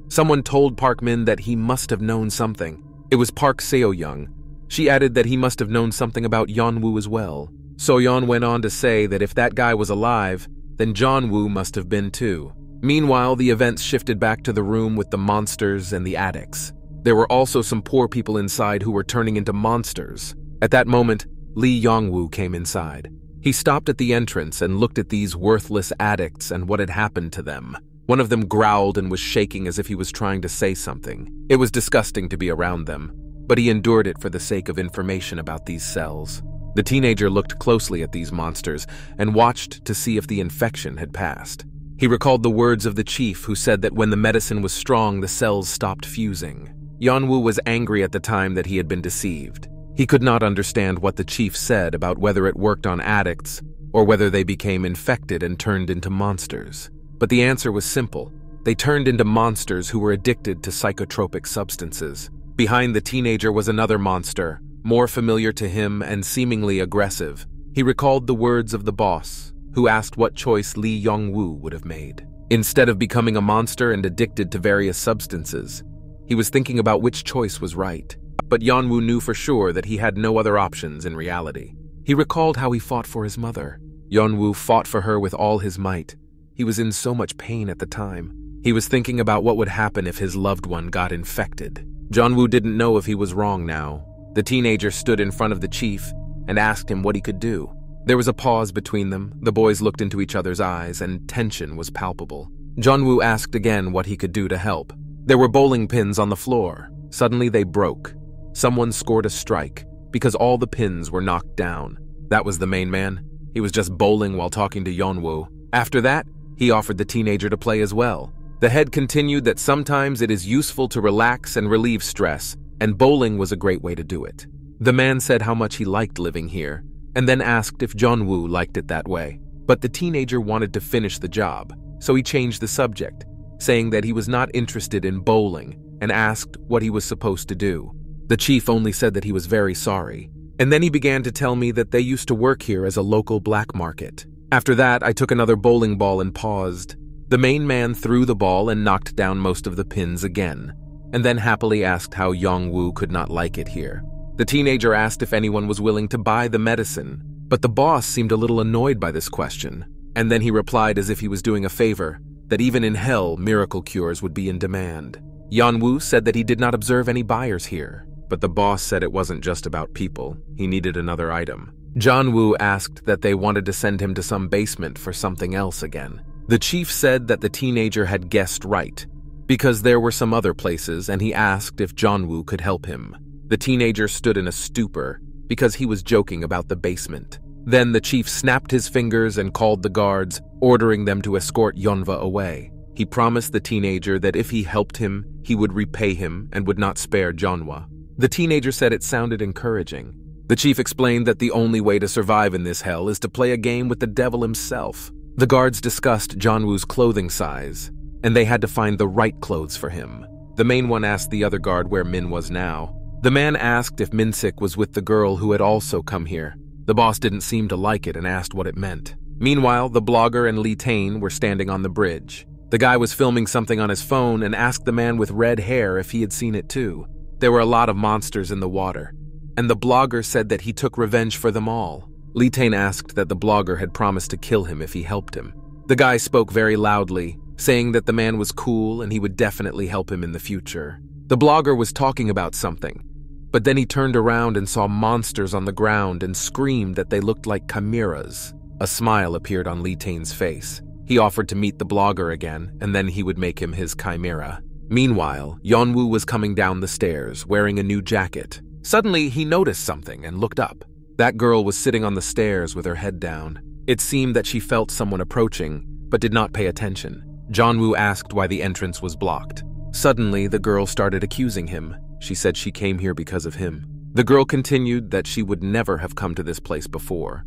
Someone told Park Min that he must have known something. It was Park Seo-young. She added that he must have known something about Yeon-woo as well. Soyon went on to say that if that guy was alive, then Yeon-woo must have been too. Meanwhile, the events shifted back to the room with the monsters and the addicts. There were also some poor people inside who were turning into monsters. At that moment, Lee Yong-woo came inside. He stopped at the entrance and looked at these worthless addicts and what had happened to them. One of them growled and was shaking as if he was trying to say something. It was disgusting to be around them, but he endured it for the sake of information about these cells. The teenager looked closely at these monsters and watched to see if the infection had passed. He recalled the words of the chief who said that when the medicine was strong, the cells stopped fusing. Yeon-woo was angry at the time that he had been deceived. He could not understand what the chief said about whether it worked on addicts or whether they became infected and turned into monsters. But the answer was simple. They turned into monsters who were addicted to psychotropic substances. Behind the teenager was another monster, more familiar to him and seemingly aggressive. He recalled the words of the boss, who asked what choice Lee Yong-woo would have made. Instead of becoming a monster and addicted to various substances, he was thinking about which choice was right. But Yeon-woo knew for sure that he had no other options in reality. He recalled how he fought for his mother. Yeon-woo fought for her with all his might. He was in so much pain at the time. He was thinking about what would happen if his loved one got infected. Yeon-woo didn't know if he was wrong now. The teenager stood in front of the chief and asked him what he could do. There was a pause between them. The boys looked into each other's eyes and tension was palpable. Yeon-woo asked again what he could do to help. There were bowling pins on the floor. Suddenly they broke. Someone scored a strike because all the pins were knocked down. That was the main man. He was just bowling while talking to Yeon-woo. After that, he offered the teenager to play as well. The head continued that sometimes it is useful to relax and relieve stress, and bowling was a great way to do it. The man said how much he liked living here, and then asked if Yeon-woo liked it that way. But the teenager wanted to finish the job, so he changed the subject, saying that he was not interested in bowling and asked what he was supposed to do. The chief only said that he was very sorry, and then he began to tell me that they used to work here as a local black market. After that, I took another bowling ball and paused. The main man threw the ball and knocked down most of the pins again, and then happily asked how Yeon-woo could not like it here. The teenager asked if anyone was willing to buy the medicine, but the boss seemed a little annoyed by this question, and then he replied as if he was doing a favor, that even in hell, miracle cures would be in demand. Yeon-woo said that he did not observe any buyers here, but the boss said it wasn't just about people. He needed another item. Yeon-woo asked that they wanted to send him to some basement for something else again. The chief said that the teenager had guessed right, because there were some other places, and he asked if Yeon-woo could help him. The teenager stood in a stupor because he was joking about the basement. Then the chief snapped his fingers and called the guards, ordering them to escort Yeonwoo away. He promised the teenager that if he helped him, he would repay him and would not spare Yeonwoo. The teenager said it sounded encouraging. The chief explained that the only way to survive in this hell is to play a game with the devil himself. The guards discussed Yeon-woo's clothing size, and they had to find the right clothes for him. The main one asked the other guard where Min was now. The man asked if Min-sik was with the girl who had also come here. The boss didn't seem to like it and asked what it meant. Meanwhile, the blogger and Lee Tae were standing on the bridge. The guy was filming something on his phone and asked the man with red hair if he had seen it too. There were a lot of monsters in the water, and the blogger said that he took revenge for them all. Lee Tae asked that the blogger had promised to kill him if he helped him. The guy spoke very loudly, saying that the man was cool and he would definitely help him in the future. The blogger was talking about something, but then he turned around and saw monsters on the ground and screamed that they looked like chimeras. A smile appeared on Lee Tae's face. He offered to meet the blogger again, and then he would make him his chimera. Meanwhile, Yeon-woo was coming down the stairs, wearing a new jacket. Suddenly, he noticed something and looked up. That girl was sitting on the stairs with her head down. It seemed that she felt someone approaching, but did not pay attention. Yeon-woo asked why the entrance was blocked. Suddenly, the girl started accusing him. She said she came here because of him. The girl continued that she would never have come to this place before.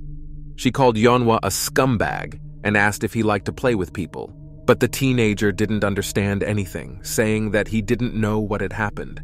She called Yeonwoo a scumbag and asked if he liked to play with people. But the teenager didn't understand anything, saying that he didn't know what had happened.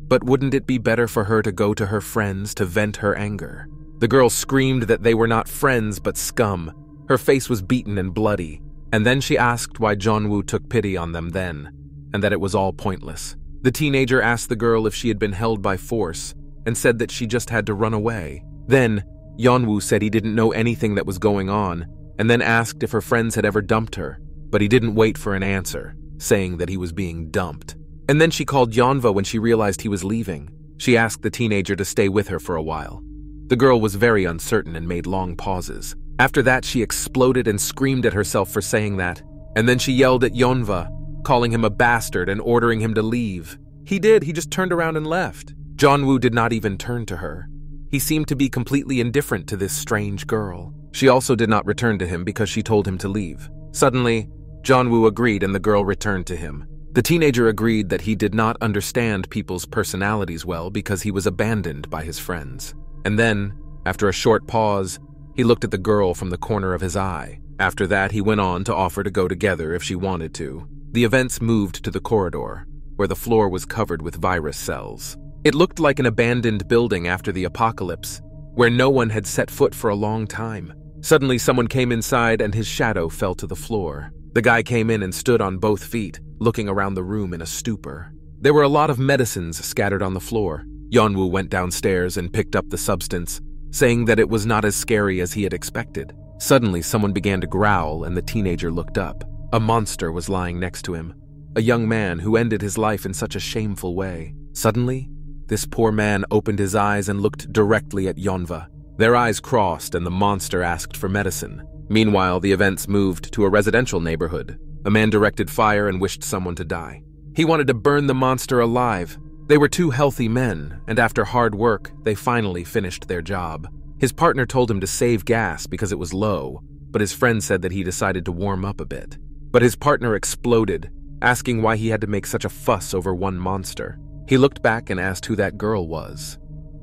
But wouldn't it be better for her to go to her friends to vent her anger? The girl screamed that they were not friends but scum. Her face was beaten and bloody, and then she asked why Yeon-woo took pity on them then, and that it was all pointless. The teenager asked the girl if she had been held by force, and said that she just had to run away. Then, Yeon-woo said he didn't know anything that was going on, and then asked if her friends had ever dumped her, but he didn't wait for an answer, saying that he was being dumped. And then she called Yeonwoo when she realized he was leaving. She asked the teenager to stay with her for a while. The girl was very uncertain and made long pauses. After that, she exploded and screamed at herself for saying that, and then she yelled at Yeonwoo, calling him a bastard and ordering him to leave. He just turned around and left. Yeon-woo did not even turn to her. He seemed to be completely indifferent to this strange girl. She also did not return to him because she told him to leave. Suddenly, Yeon-woo agreed and the girl returned to him. The teenager agreed that he did not understand people's personalities well because he was abandoned by his friends. And then, after a short pause, he looked at the girl from the corner of his eye. After that, he went on to offer to go together if she wanted to. The events moved to the corridor, where the floor was covered with virus cells. It looked like an abandoned building after the apocalypse, where no one had set foot for a long time. Suddenly, someone came inside and his shadow fell to the floor. The guy came in and stood on both feet, looking around the room in a stupor. There were a lot of medicines scattered on the floor. Yeon-woo went downstairs and picked up the substance, saying that it was not as scary as he had expected. Suddenly, someone began to growl and the teenager looked up. A monster was lying next to him, a young man who ended his life in such a shameful way. Suddenly, this poor man opened his eyes and looked directly at Yeonwoo. Their eyes crossed and the monster asked for medicine. Meanwhile, the events moved to a residential neighborhood. A man directed fire and wished someone to die. He wanted to burn the monster alive. They were two healthy men, and after hard work, they finally finished their job. His partner told him to save gas because it was low, but his friend said that he decided to warm up a bit. But his partner exploded, asking why he had to make such a fuss over one monster. He looked back and asked who that girl was.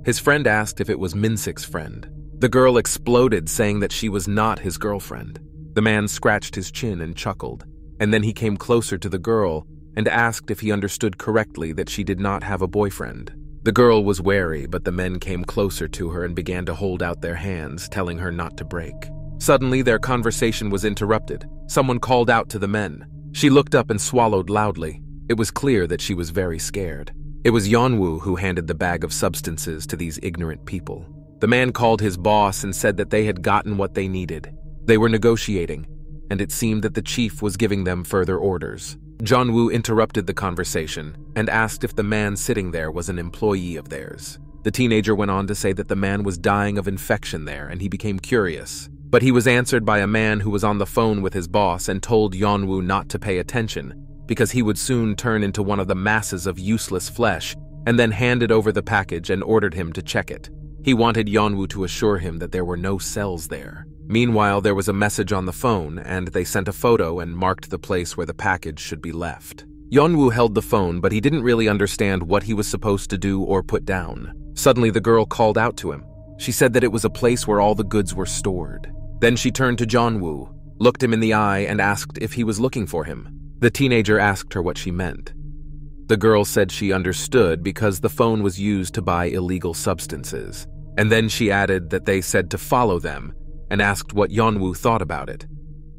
His friend asked if it was Minsik's friend. The girl exploded, saying that she was not his girlfriend. The man scratched his chin and chuckled, and then he came closer to the girl and asked if he understood correctly that she did not have a boyfriend. The girl was wary, but the men came closer to her and began to hold out their hands, telling her not to break. Suddenly, their conversation was interrupted. Someone called out to the men. She looked up and swallowed loudly. It was clear that she was very scared. It was Yeonwoo who handed the bag of substances to these ignorant people. The man called his boss and said that they had gotten what they needed. They were negotiating, and it seemed that the chief was giving them further orders. Yeonwoo interrupted the conversation and asked if the man sitting there was an employee of theirs. The teenager went on to say that the man was dying of infection there and he became curious. But he was answered by a man who was on the phone with his boss and told Yeonwoo not to pay attention because he would soon turn into one of the masses of useless flesh, and then handed over the package and ordered him to check it. He wanted Yeonwoo to assure him that there were no cells there. Meanwhile, there was a message on the phone, and they sent a photo and marked the place where the package should be left. Yeonwoo held the phone, but he didn't really understand what he was supposed to do or put down. Suddenly, the girl called out to him. She said that it was a place where all the goods were stored. Then she turned to Yeonwoo, looked him in the eye, and asked if he was looking for him. The teenager asked her what she meant. The girl said she understood because the phone was used to buy illegal substances. And then she added that they said to follow them and asked what Yeonwoo thought about it.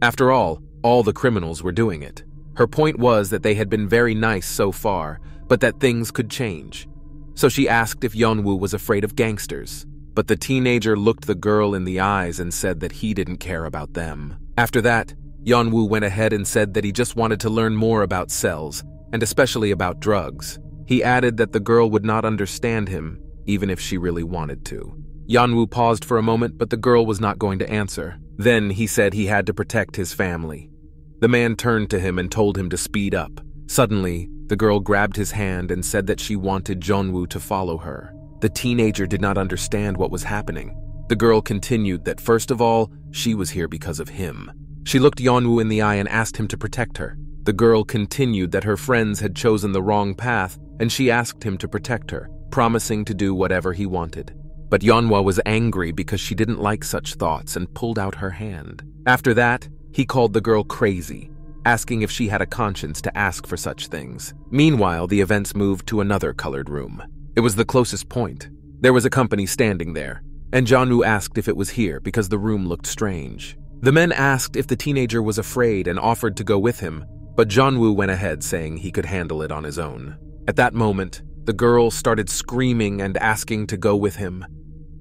After all the criminals were doing it. Her point was that they had been very nice so far, but that things could change. So she asked if Yeonwoo was afraid of gangsters. But the teenager looked the girl in the eyes and said that he didn't care about them. After that, Yeonwoo went ahead and said that he just wanted to learn more about cells, and especially about drugs. He added that the girl would not understand him, even if she really wanted to. Yeonwoo paused for a moment, but the girl was not going to answer. Then he said he had to protect his family. The man turned to him and told him to speed up. Suddenly, the girl grabbed his hand and said that she wanted Yeonwoo to follow her. The teenager did not understand what was happening. The girl continued that first of all, she was here because of him. She looked Yeonwoo in the eye and asked him to protect her. The girl continued that her friends had chosen the wrong path, and she asked him to protect her, promising to do whatever he wanted. But Yeonwoo was angry because she didn't like such thoughts and pulled out her hand. After that, he called the girl crazy. asking if she had a conscience to ask for such things. Meanwhile, the events moved to another colored room. It was the closest point. There was a company standing there, and Yeon-u asked if it was here because the room looked strange. The men asked if the teenager was afraid and offered to go with him, but Yeon-u went ahead saying he could handle it on his own. At that moment, the girl started screaming and asking to go with him.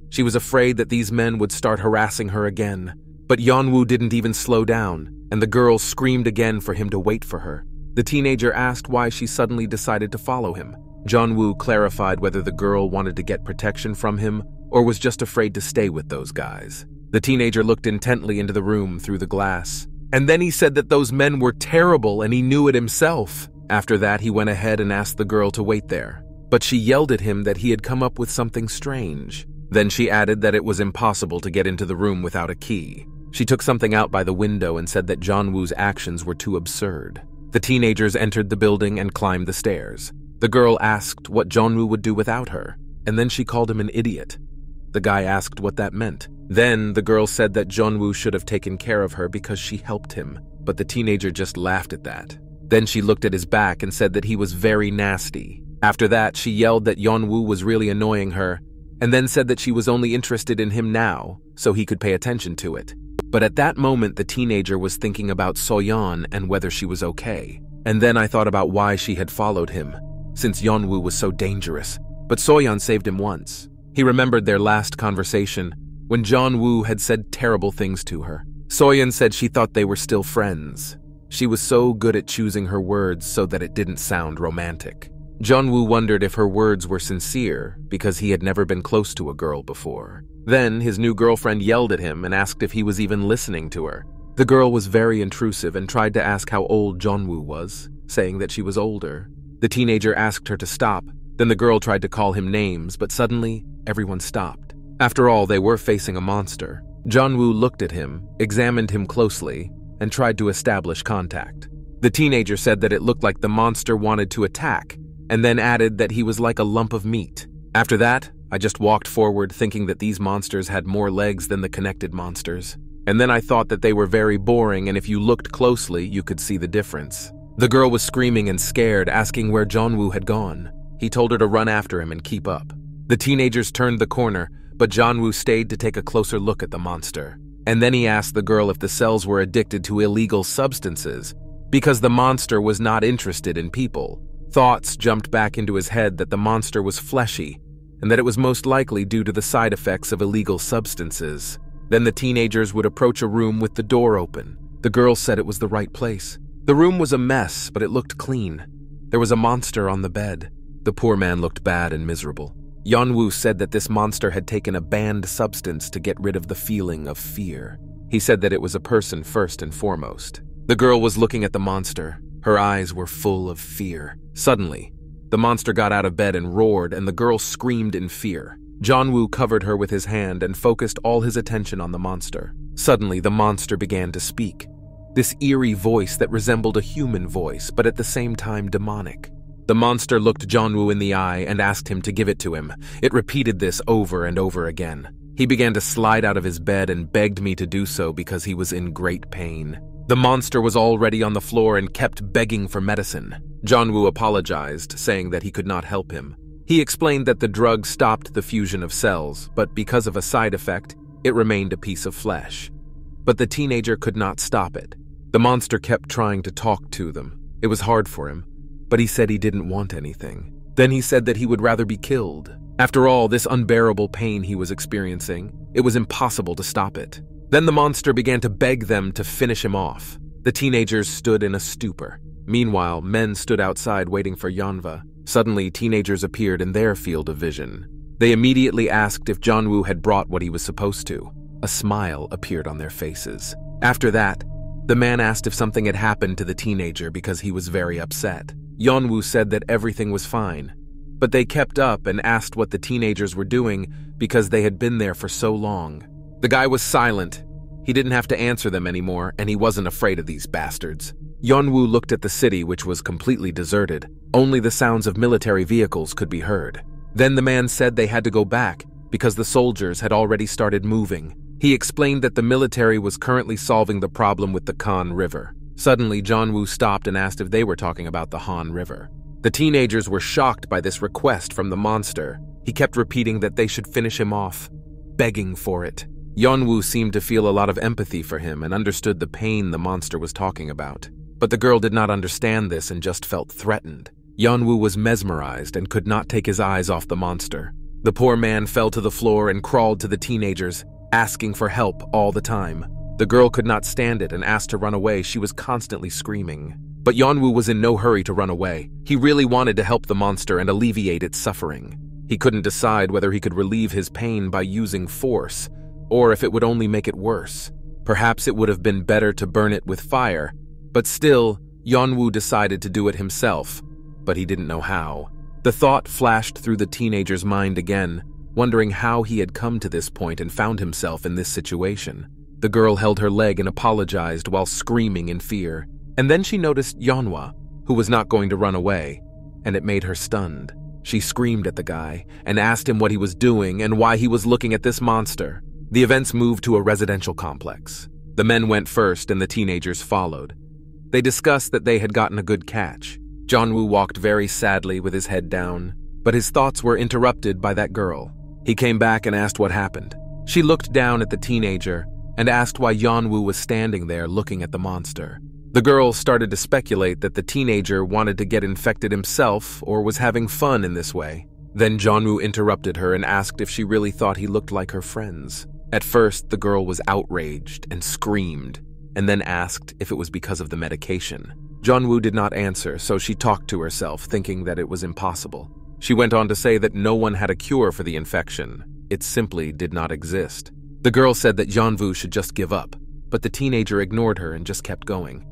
She was afraid that these men would start harassing her again, but Yeon-u didn't even slow down, and the girl screamed again for him to wait for her. The teenager asked why she suddenly decided to follow him. Yeon-u clarified whether the girl wanted to get protection from him or was just afraid to stay with those guys. The teenager looked intently into the room through the glass, and then he said that those men were terrible and he knew it himself. After that, he went ahead and asked the girl to wait there, but she yelled at him that he had come up with something strange. Then she added that it was impossible to get into the room without a key. She took something out by the window and said that Yeon-woo's actions were too absurd. The teenagers entered the building and climbed the stairs. The girl asked what Yeon-woo would do without her, and then she called him an idiot. The guy asked what that meant. Then the girl said that Yeon-woo should have taken care of her because she helped him, but the teenager just laughed at that. Then she looked at his back and said that he was very nasty. After that, she yelled that Yeon-woo was really annoying her, and then said that she was only interested in him now, so he could pay attention to it. But at that moment, the teenager was thinking about Soyon and whether she was okay. And then I thought about why she had followed him, since Yeon-woo was so dangerous. But Soyon saved him once. He remembered their last conversation, when Yeon-woo had said terrible things to her. Soyon said she thought they were still friends. She was so good at choosing her words so that it didn't sound romantic. Yeon-woo wondered if her words were sincere because he had never been close to a girl before. Then his new girlfriend yelled at him and asked if he was even listening to her. The girl was very intrusive and tried to ask how old Yeon-woo was, saying that she was older. The teenager asked her to stop. Then the girl tried to call him names, but suddenly everyone stopped. After all, they were facing a monster. Yeon-woo looked at him, examined him closely, and tried to establish contact. The teenager said that it looked like the monster wanted to attack, and then added that he was like a lump of meat. After that, I just walked forward thinking that these monsters had more legs than the connected monsters. And then I thought that they were very boring, and if you looked closely, you could see the difference. The girl was screaming and scared, asking where Yeon-woo had gone. He told her to run after him and keep up. The teenagers turned the corner, but Yeon-woo stayed to take a closer look at the monster. And then he asked the girl if the cells were addicted to illegal substances, because the monster was not interested in people. Thoughts jumped back into his head that the monster was fleshy, and that it was most likely due to the side effects of illegal substances. Then the teenagers would approach a room with the door open. The girl said it was the right place. The room was a mess, but it looked clean. There was a monster on the bed. The poor man looked bad and miserable. Yeon-woo said that this monster had taken a banned substance to get rid of the feeling of fear. He said that it was a person first and foremost. The girl was looking at the monster. Her eyes were full of fear. Suddenly, the monster got out of bed and roared, and the girl screamed in fear. Yeon-woo covered her with his hand and focused all his attention on the monster. Suddenly, the monster began to speak. This eerie voice that resembled a human voice, but at the same time demonic. The monster looked Yeon-woo in the eye and asked him to give it to him. It repeated this over and over again. He began to slide out of his bed and begged me to do so because he was in great pain. The monster was already on the floor and kept begging for medicine. Yeon-woo apologized, saying that he could not help him. He explained that the drug stopped the fusion of cells, but because of a side effect, it remained a piece of flesh. But the teenager could not stop it. The monster kept trying to talk to them. It was hard for him, but he said he didn't want anything. Then he said that he would rather be killed. After all, this unbearable pain he was experiencing, it was impossible to stop it. Then the monster began to beg them to finish him off. The teenagers stood in a stupor. Meanwhile, men stood outside waiting for Yeonwoo. Suddenly, teenagers appeared in their field of vision. They immediately asked if Yeon-woo had brought what he was supposed to. A smile appeared on their faces. After that, the man asked if something had happened to the teenager because he was very upset. Yeon-woo said that everything was fine, but they kept up and asked what the teenagers were doing because they had been there for so long. The guy was silent. He didn't have to answer them anymore, and he wasn't afraid of these bastards. Yeon-woo looked at the city, which was completely deserted. Only the sounds of military vehicles could be heard. Then the man said they had to go back because the soldiers had already started moving. He explained that the military was currently solving the problem with the Khan River. Suddenly, Yeon-woo stopped and asked if they were talking about the Han River. The teenagers were shocked by this request from the monster. He kept repeating that they should finish him off, begging for it. Yeon-woo seemed to feel a lot of empathy for him and understood the pain the monster was talking about. But the girl did not understand this and just felt threatened. Yeon-woo was mesmerized and could not take his eyes off the monster. The poor man fell to the floor and crawled to the teenagers, asking for help all the time. The girl could not stand it and asked to run away. She was constantly screaming. But Yeon-woo was in no hurry to run away. He really wanted to help the monster and alleviate its suffering. He couldn't decide whether he could relieve his pain by using force, or if it would only make it worse. Perhaps it would have been better to burn it with fire, but still, Yeon-woo decided to do it himself, but he didn't know how. The thought flashed through the teenager's mind again, wondering how he had come to this point and found himself in this situation. The girl held her leg and apologized while screaming in fear. And then she noticed Yeonwoo, who was not going to run away, and it made her stunned. She screamed at the guy and asked him what he was doing and why he was looking at this monster. The events moved to a residential complex. The men went first and the teenagers followed. They discussed that they had gotten a good catch. Yeon-woo walked very sadly with his head down, but his thoughts were interrupted by that girl. He came back and asked what happened. She looked down at the teenager and asked why Yeon-woo was standing there looking at the monster. The girl started to speculate that the teenager wanted to get infected himself or was having fun in this way. Then Yeon-woo interrupted her and asked if she really thought he looked like her friends. At first, the girl was outraged and screamed, and then asked if it was because of the medication. Yeon-woo did not answer, so she talked to herself, thinking that it was impossible. She went on to say that no one had a cure for the infection. It simply did not exist. The girl said that Yeon-woo should just give up, but the teenager ignored her and just kept going.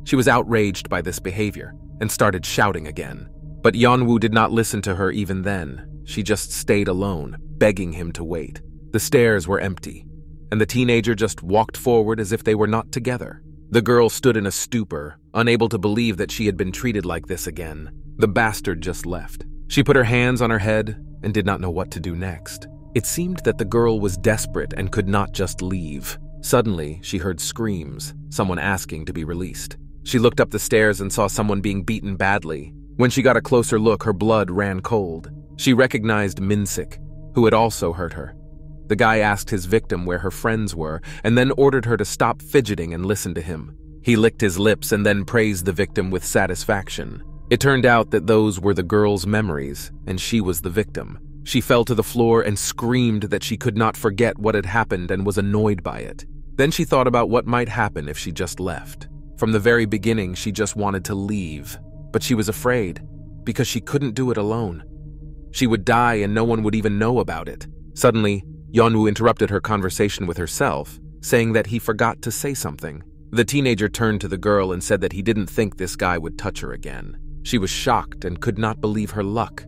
She was outraged by this behavior and started shouting again. But Yeon-woo did not listen to her even then. She just stayed alone, begging him to wait. The stairs were empty, and the teenager just walked forward as if they were not together. The girl stood in a stupor, unable to believe that she had been treated like this again. The bastard just left. She put her hands on her head and did not know what to do next. It seemed that the girl was desperate and could not just leave. Suddenly, she heard screams, someone asking to be released. She looked up the stairs and saw someone being beaten badly. When she got a closer look, her blood ran cold. She recognized Min-sik, who had also hurt her. The guy asked his victim where her friends were and then ordered her to stop fidgeting and listen to him. He licked his lips and then praised the victim with satisfaction. It turned out that those were the girl's memories, and she was the victim. She fell to the floor and screamed that she could not forget what had happened and was annoyed by it. Then she thought about what might happen if she just left. From the very beginning, she just wanted to leave, but she was afraid because she couldn't do it alone. She would die and no one would even know about it. Suddenly, Yeon-woo interrupted her conversation with herself, saying that he forgot to say something. The teenager turned to the girl and said that he didn't think this guy would touch her again. She was shocked and could not believe her luck.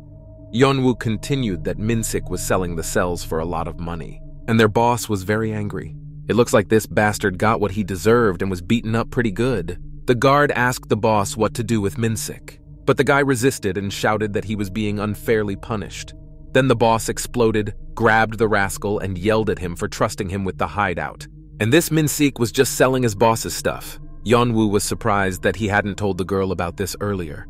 Yeon-woo continued that Min-sik was selling the cells for a lot of money, and their boss was very angry. It looks like this bastard got what he deserved and was beaten up pretty good. The guard asked the boss what to do with Min-sik, but the guy resisted and shouted that he was being unfairly punished. Then the boss exploded, grabbed the rascal, and yelled at him for trusting him with the hideout. And this Min-sik was just selling his boss's stuff. Yeon-woo was surprised that he hadn't told the girl about this earlier.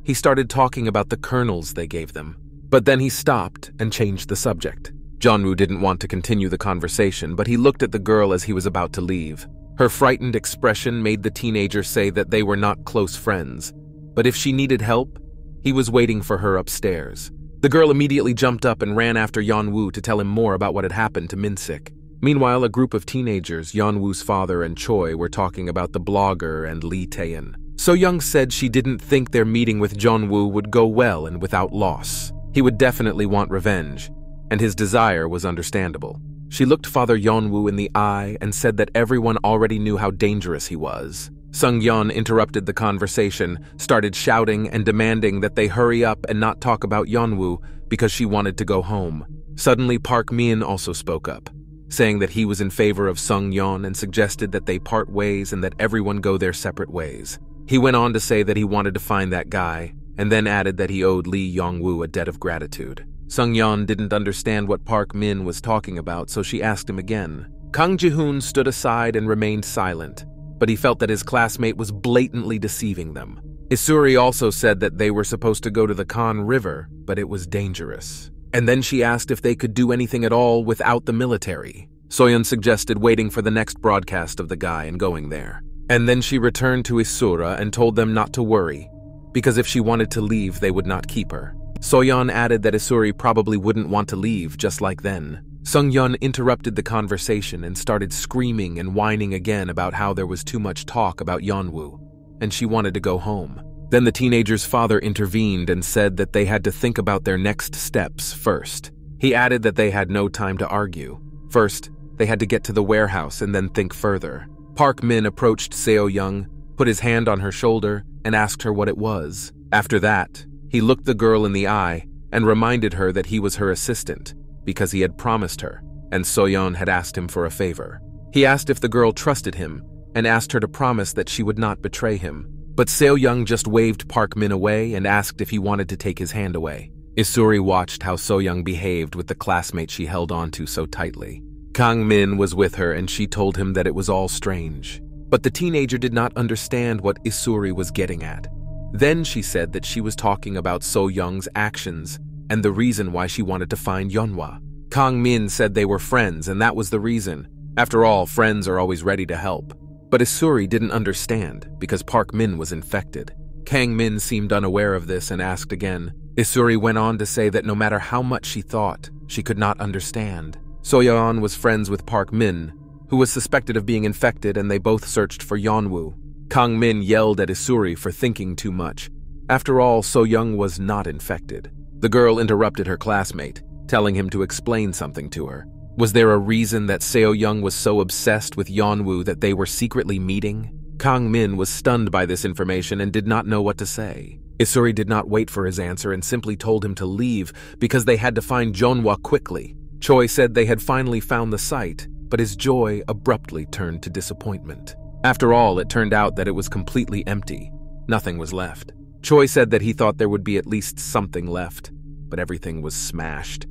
He started talking about the kernels they gave them, but then he stopped and changed the subject. Yeon-woo didn't want to continue the conversation, but he looked at the girl as he was about to leave. Her frightened expression made the teenager say that they were not close friends, but if she needed help, he was waiting for her upstairs. The girl immediately jumped up and ran after Yeon-woo to tell him more about what had happened to Min-sik. Meanwhile, a group of teenagers, Yeon-woo's father and Choi, were talking about the blogger and Lee Taeyeon. So-young said she didn't think their meeting with Yeon-woo would go well and without loss. He would definitely want revenge, and his desire was understandable. She looked Father Yeon-woo in the eye and said that everyone already knew how dangerous he was. Sung-yeon interrupted the conversation, started shouting and demanding that they hurry up and not talk about Yeon-woo because she wanted to go home. Suddenly, Park Min also spoke up, saying that he was in favor of Sung-yeon and suggested that they part ways and that everyone go their separate ways. He went on to say that he wanted to find that guy, and then added that he owed Lee Yong-woo a debt of gratitude. Sung-yeon didn't understand what Park Min was talking about, so she asked him again. Kang Ji-hoon stood aside and remained silent. but he felt that his classmate was blatantly deceiving them. Isuri also said that they were supposed to go to the Khan River, but it was dangerous. And then she asked if they could do anything at all without the military. Soyon suggested waiting for the next broadcast of the guy and going there. And then she returned to Isura and told them not to worry, because if she wanted to leave, they would not keep her. Soyon added that Isuri probably wouldn't want to leave just like then. Sung-yeon interrupted the conversation and started screaming and whining again about how there was too much talk about Yeonwoo, and she wanted to go home. Then the teenager's father intervened and said that they had to think about their next steps first. He added that they had no time to argue. First, they had to get to the warehouse and then think further. Park Min approached Seo-young, put his hand on her shoulder, and asked her what it was. After that, he looked the girl in the eye and reminded her that he was her assistant because he had promised her, and Soyon had asked him for a favor. He asked if the girl trusted him and asked her to promise that she would not betray him. But Seo-young just waved Park Min away and asked if he wanted to take his hand away. Isuri watched how So-young behaved with the classmate she held onto so tightly. Kang Min was with her and she told him that it was all strange. But the teenager did not understand what Isuri was getting at. Then she said that she was talking about So-young's actions and the reason why she wanted to find Yeonwoo. Kang Min said they were friends and that was the reason. After all, friends are always ready to help. But Isuri didn't understand because Park Min was infected. Kang Min seemed unaware of this and asked again. Isuri went on to say that no matter how much she thought, she could not understand. Soyeon was friends with Park Min, who was suspected of being infected, and they both searched for Yeonwoo. Kang Min yelled at Isuri for thinking too much. After all, So-young was not infected. The girl interrupted her classmate, telling him to explain something to her. Was there a reason that Seo-young was so obsessed with Yeonwoo that they were secretly meeting? Kang Min was stunned by this information and did not know what to say. Isuri did not wait for his answer and simply told him to leave because they had to find Yeonwoo quickly. Choi said they had finally found the site, but his joy abruptly turned to disappointment. After all, it turned out that it was completely empty. Nothing was left. Choi said that he thought there would be at least something left, but everything was smashed.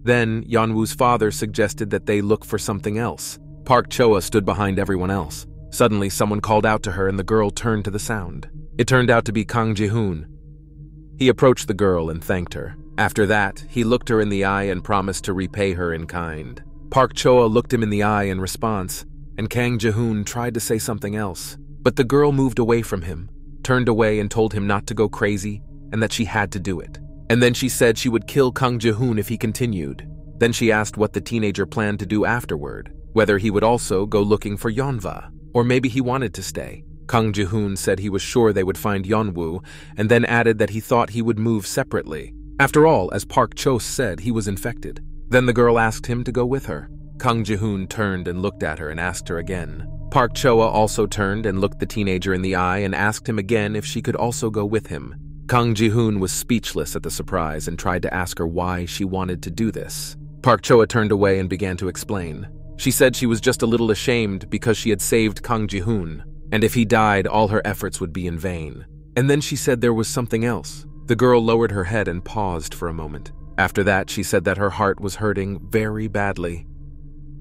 Then, Yeonwoo's father suggested that they look for something else. Park Choa stood behind everyone else. Suddenly, someone called out to her and the girl turned to the sound. It turned out to be Kang Ji-hoon. He approached the girl and thanked her. After that, he looked her in the eye and promised to repay her in kind. Park Choa looked him in the eye in response, and Kang Ji-hoon tried to say something else. But the girl moved away from him, turned away and told him not to go crazy and that she had to do it. And then she said she would kill Kang Ji-hoon if he continued. Then she asked what the teenager planned to do afterward, whether he would also go looking for Yeonwoo, or maybe he wanted to stay. Kang Ji-hoon said he was sure they would find Yeonwoo, and then added that he thought he would move separately. After all, as Park Cho said, he was infected. Then the girl asked him to go with her. Kang Ji-hoon turned and looked at her and asked her again. Park Choa also turned and looked the teenager in the eye and asked him again if she could also go with him. Kang Ji-hoon was speechless at the surprise and tried to ask her why she wanted to do this. Park Choa turned away and began to explain. She said she was just a little ashamed because she had saved Kang Ji-hoon, and if he died, all her efforts would be in vain. And then she said there was something else. The girl lowered her head and paused for a moment. After that, she said that her heart was hurting very badly.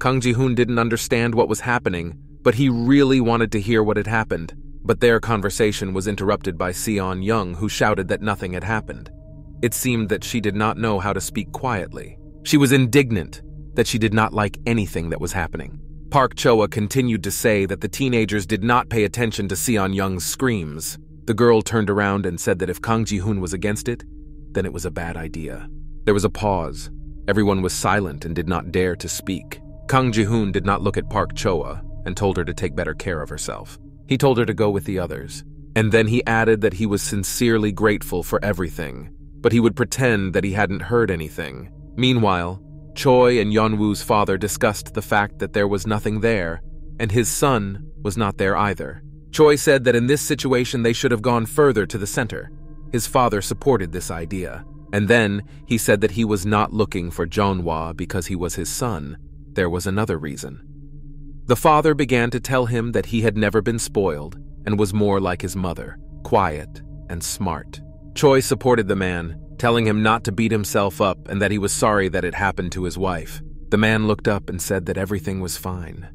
Kang Ji-hoon didn't understand what was happening, but he really wanted to hear what had happened. But their conversation was interrupted by Seon-young, who shouted that nothing had happened. It seemed that she did not know how to speak quietly. She was indignant that she did not like anything that was happening. Park Choa continued to say that the teenagers did not pay attention to Seon-young's screams. The girl turned around and said that if Kang Ji-hoon was against it, then it was a bad idea. There was a pause. Everyone was silent and did not dare to speak. Kang Ji-hoon did not look at Park Choa and told her to take better care of herself. He told her to go with the others. And then he added that he was sincerely grateful for everything, but he would pretend that he hadn't heard anything. Meanwhile, Choi and Yeonwoo's father discussed the fact that there was nothing there, and his son was not there either. Choi said that in this situation they should have gone further to the center. His father supported this idea. And then he said that he was not looking for Yeonwoo because he was his son. There was another reason. The father began to tell him that he had never been spoiled and was more like his mother, quiet and smart. Choi supported the man, telling him not to beat himself up and that he was sorry that it happened to his wife. The man looked up and said that everything was fine.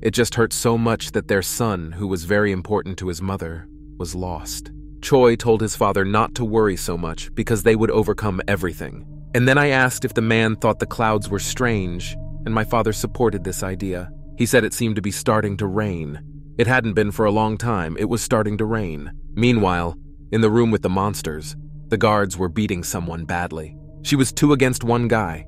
It just hurt so much that their son, who was very important to his mother, was lost. Choi told his father not to worry so much because they would overcome everything. And then I asked if the man thought the clouds were strange, and my father supported this idea. He said it seemed to be starting to rain. It hadn't been for a long time. It was starting to rain. Meanwhile, in the room with the monsters, the guards were beating someone badly. She was 2 against 1 guy.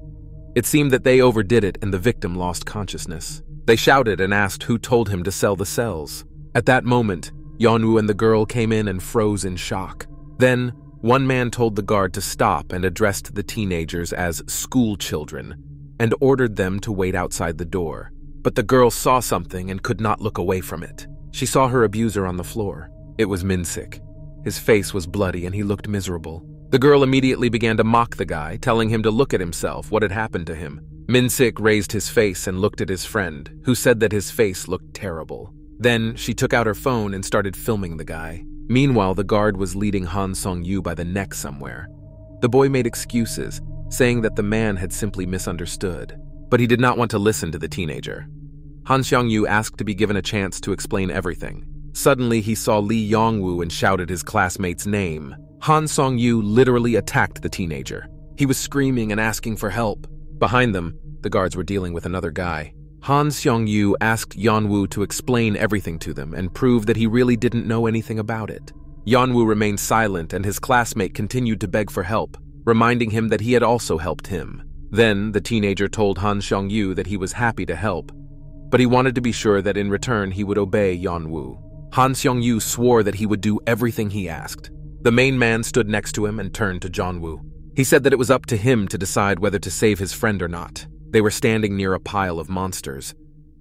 It seemed that they overdid it and the victim lost consciousness. They shouted and asked who told him to sell the cells. At that moment, Yeon-u and the girl came in and froze in shock. Then, one man told the guard to stop and addressed the teenagers as school children and ordered them to wait outside the door. But the girl saw something and could not look away from it. She saw her abuser on the floor. It was Min-sik. His face was bloody and he looked miserable. The girl immediately began to mock the guy, telling him to look at himself, what had happened to him. Min-sik raised his face and looked at his friend, who said that his face looked terrible. Then she took out her phone and started filming the guy. Meanwhile, the guard was leading Han Song-yu by the neck somewhere. The boy made excuses, saying that the man had simply misunderstood, but he did not want to listen to the teenager. Han Song-yu asked to be given a chance to explain everything. Suddenly, he saw Lee Yeon-woo and shouted his classmate's name. Han Song-yu literally attacked the teenager. He was screaming and asking for help. Behind them, the guards were dealing with another guy. Han Song-yu asked Yeon-woo to explain everything to them and prove that he really didn't know anything about it. Yeon-woo remained silent and his classmate continued to beg for help, reminding him that he had also helped him. Then, the teenager told Han Song-yu that he was happy to help, but he wanted to be sure that in return he would obey Yeon-woo. Han Song-yu swore that he would do everything he asked. The main man stood next to him and turned to Yeon-woo. He said that it was up to him to decide whether to save his friend or not. They were standing near a pile of monsters.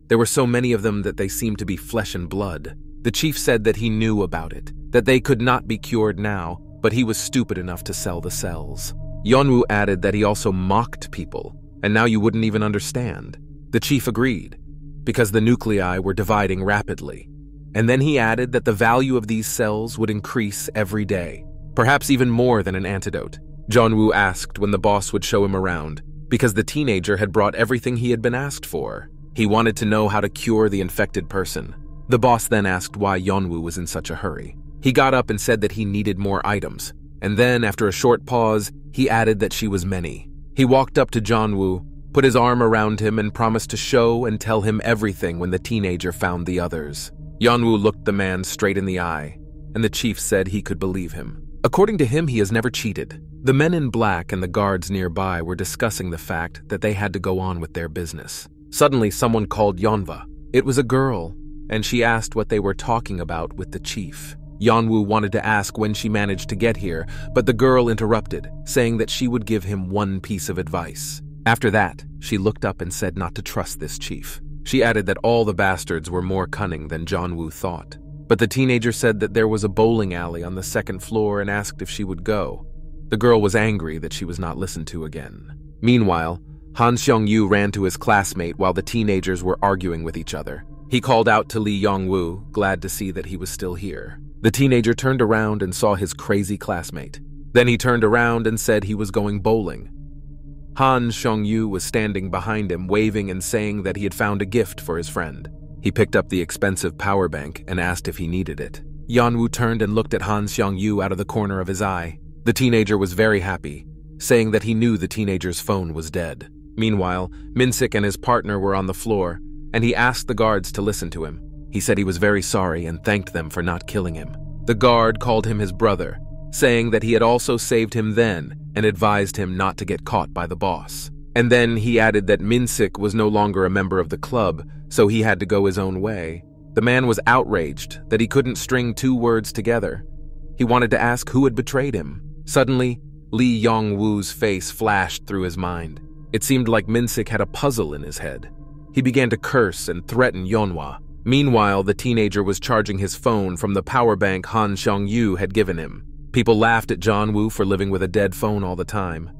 There were so many of them that they seemed to be flesh and blood. The chief said that he knew about it, that they could not be cured now, but he was stupid enough to sell the cells. Yeon-woo added that he also mocked people, and now you wouldn't even understand. The chief agreed, because the nuclei were dividing rapidly. And then he added that the value of these cells would increase every day, perhaps even more than an antidote. Yeon-woo asked when the boss would show him around, because the teenager had brought everything he had been asked for. He wanted to know how to cure the infected person. The boss then asked why Yeon-woo was in such a hurry. He got up and said that he needed more items, and then, after a short pause, he added that she was many. He walked up to Yeon-woo, put his arm around him and promised to show and tell him everything when the teenager found the others. Yeon-woo looked the man straight in the eye, and the chief said he could believe him. According to him, he has never cheated. The men in black and the guards nearby were discussing the fact that they had to go on with their business. Suddenly, someone called Yeonwa. It was a girl, and she asked what they were talking about with the chief. Yeon-woo wanted to ask when she managed to get here, but the girl interrupted, saying that she would give him one piece of advice. After that, she looked up and said not to trust this chief. She added that all the bastards were more cunning than Yeon-woo thought. But the teenager said that there was a bowling alley on the 2nd floor and asked if she would go. The girl was angry that she was not listened to again. Meanwhile, Han Song-yu ran to his classmate while the teenagers were arguing with each other. He called out to Lee Yeon-woo, glad to see that he was still here. The teenager turned around and saw his crazy classmate. Then he turned around and said he was going bowling. Han Song-yu was standing behind him, waving and saying that he had found a gift for his friend. He picked up the expensive power bank and asked if he needed it. Yeon-woo turned and looked at Han Song-yu out of the corner of his eye. The teenager was very happy, saying that he knew the teenager's phone was dead. Meanwhile, Min-sik and his partner were on the floor, and he asked the guards to listen to him. He said he was very sorry and thanked them for not killing him. The guard called him his brother, saying that he had also saved him then and advised him not to get caught by the boss. And then he added that Min-sik was no longer a member of the club, so he had to go his own way. The man was outraged that he couldn't string 2 words together. He wanted to ask who had betrayed him. Suddenly, Lee Yeon-woo's face flashed through his mind. It seemed like Min-sik had a puzzle in his head. He began to curse and threaten Yeonwa. Meanwhile, the teenager was charging his phone from the power bank Han Song-yu had given him. People laughed at Yeon-woo for living with a dead phone all the time.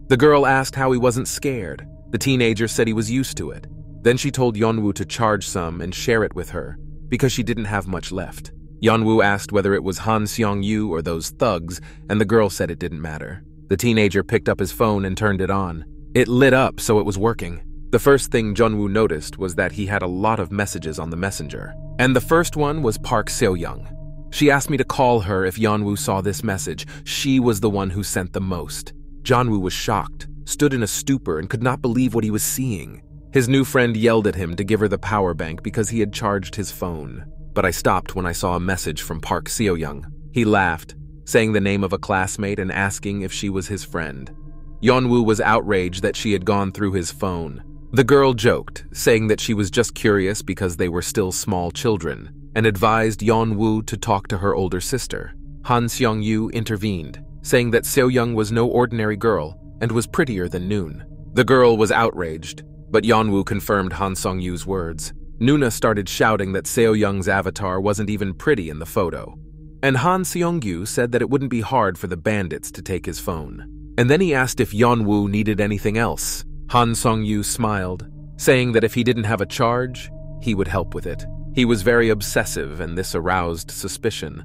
The girl asked how he wasn't scared. The teenager said he was used to it. Then she told Yeon-woo to charge some and share it with her, because she didn't have much left. Yeon-woo asked whether it was Han Seong-yu or those thugs, and the girl said it didn't matter. The teenager picked up his phone and turned it on. It lit up, so it was working. The first thing Yeon-woo noticed was that he had a lot of messages on the messenger. And the first one was Park Seo-young. She asked me to call her if Yeon-woo saw this message. She was the one who sent the most. Yeon-woo was shocked, stood in a stupor, and could not believe what he was seeing. His new friend yelled at him to give her the power bank because he had charged his phone. But I stopped when I saw a message from Park Seo-young. He laughed, saying the name of a classmate and asking if she was his friend. Yeon-woo was outraged that she had gone through his phone. The girl joked, saying that she was just curious because they were still small children, and advised Yeon-woo to talk to her older sister. Han Seong-yu intervened, saying that Seo-young was no ordinary girl and was prettier than Noon. The girl was outraged, but Yeon-woo confirmed Han Seong-yu's words. Noona started shouting that Seo-young's avatar wasn't even pretty in the photo. And Han Seong-yu said that it wouldn't be hard for the bandits to take his phone. And then he asked if Yeon-woo needed anything else. Han Seong-yu smiled, saying that if he didn't have a charge, he would help with it. He was very obsessive, and this aroused suspicion.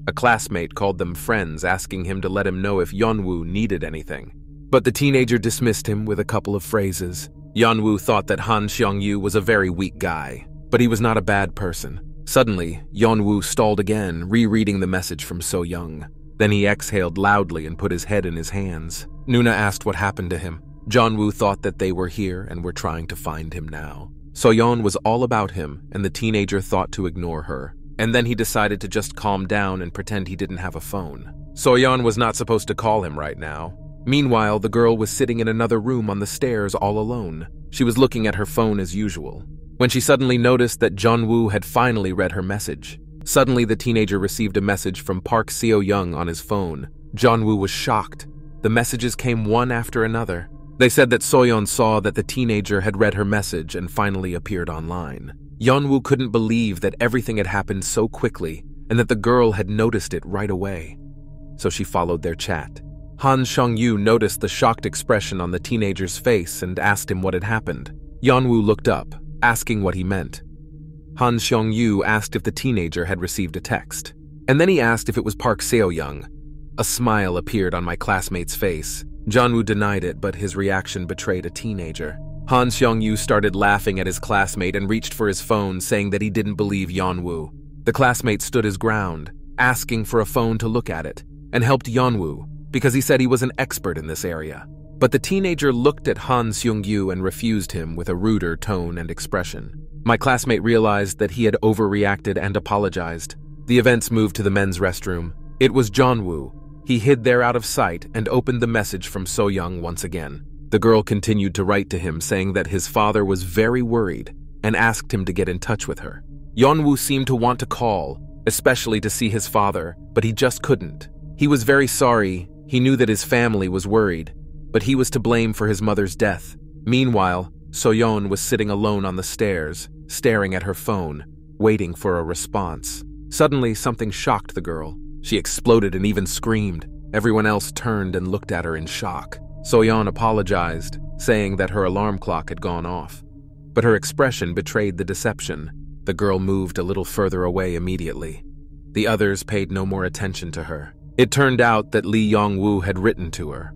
A classmate called them friends, asking him to let him know if Yeon-woo needed anything. But the teenager dismissed him with a couple of phrases. Yeon-woo thought that Han Seong-yu was a very weak guy, but he was not a bad person. Suddenly, Yeon-woo stalled again, rereading the message from So-young. Then he exhaled loudly and put his head in his hands. Noona asked what happened to him. Yeon-woo thought that they were here and were trying to find him now. Soyon was all about him, and the teenager thought to ignore her. And then he decided to just calm down and pretend he didn't have a phone. Soyon was not supposed to call him right now. Meanwhile, the girl was sitting in another room on the stairs all alone. She was looking at her phone as usual, when she suddenly noticed that Yeon-woo had finally read her message. Suddenly, the teenager received a message from Park Seo-young on his phone. Yeon-woo was shocked. The messages came one after another. They said that Soyon saw that the teenager had read her message and finally appeared online. Yeon-woo couldn't believe that everything had happened so quickly and that the girl had noticed it right away. So she followed their chat. Han Seong-yu noticed the shocked expression on the teenager's face and asked him what had happened. Yeon-woo looked up, asking what he meant. Han Seong-yu asked if the teenager had received a text. And then he asked if it was Park Seo-young. A smile appeared on my classmate's face. Yeon-woo denied it, but his reaction betrayed a teenager. Han Seong-yu started laughing at his classmate and reached for his phone, saying that he didn't believe Yeon-woo. The classmate stood his ground, asking for a phone to look at it, and helped Yeon-woo, because he said he was an expert in this area. But the teenager looked at Han Seong-yu and refused him with a ruder tone and expression. My classmate realized that he had overreacted and apologized. The events moved to the men's restroom. It was Yeon-woo. He hid there out of sight and opened the message from So-young once again. The girl continued to write to him, saying that his father was very worried and asked him to get in touch with her. Yeon-woo seemed to want to call, especially to see his father, but he just couldn't. He was very sorry. He knew that his family was worried, but he was to blame for his mother's death. Meanwhile, Soyon was sitting alone on the stairs, staring at her phone, waiting for a response. Suddenly, something shocked the girl. She exploded and even screamed. Everyone else turned and looked at her in shock. Soyon apologized, saying that her alarm clock had gone off. But her expression betrayed the deception. The girl moved a little further away immediately. The others paid no more attention to her. It turned out that Lee Yong-woo had written to her.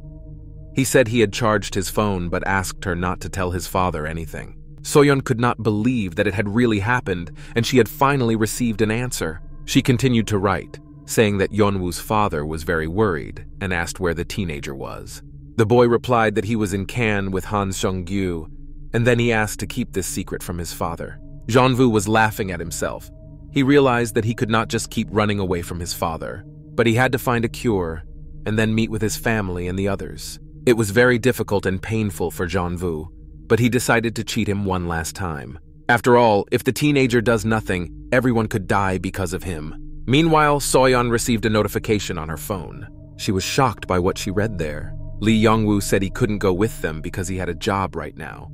He said he had charged his phone but asked her not to tell his father anything. Soyon could not believe that it had really happened and she had finally received an answer. She continued to write, saying that Yeon-woo's father was very worried and asked where the teenager was. The boy replied that he was in Cannes with Han Seong-gyu, and then he asked to keep this secret from his father. Yeon-woo was laughing at himself. He realized that he could not just keep running away from his father, but he had to find a cure and then meet with his family and the others. It was very difficult and painful for Yeon-woo, but he decided to cheat him one last time. After all, if the teenager does nothing, everyone could die because of him. Meanwhile, Soyeon received a notification on her phone. She was shocked by what she read there. Lee Yong-woo said he couldn't go with them because he had a job right now.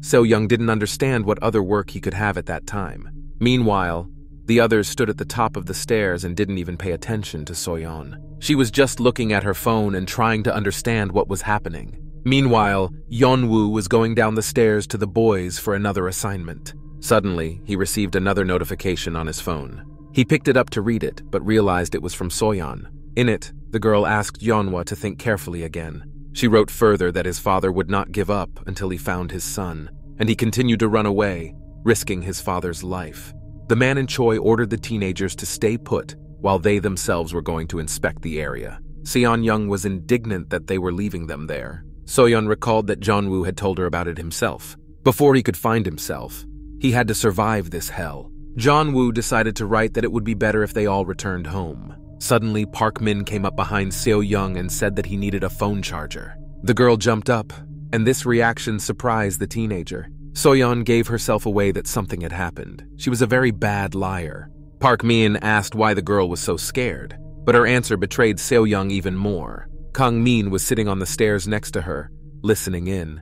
So-young didn't understand what other work he could have at that time. Meanwhile, the others stood at the top of the stairs and didn't even pay attention to Soyeon. She was just looking at her phone and trying to understand what was happening. Meanwhile, Yeon-woo was going down the stairs to the boys for another assignment. Suddenly, he received another notification on his phone. He picked it up to read it, but realized it was from Soyeon. In it, the girl asked Yeonwoo to think carefully again. She wrote further that his father would not give up until he found his son. and he continued to run away, risking his father's life. The man in Choi ordered the teenagers to stay put while they themselves were going to inspect the area. Seon-young was indignant that they were leaving them there. Soyon recalled that Yeon-woo had told her about it himself. Before he could find himself, he had to survive this hell. Yeon-woo decided to write that it would be better if they all returned home. Suddenly, Park Min came up behind Seo-young and said that he needed a phone charger. The girl jumped up, and this reaction surprised the teenager. Soyeon gave herself away that something had happened. She was a very bad liar. Park Min asked why the girl was so scared, but her answer betrayed Seo-young even more. Kang Min was sitting on the stairs next to her, listening in.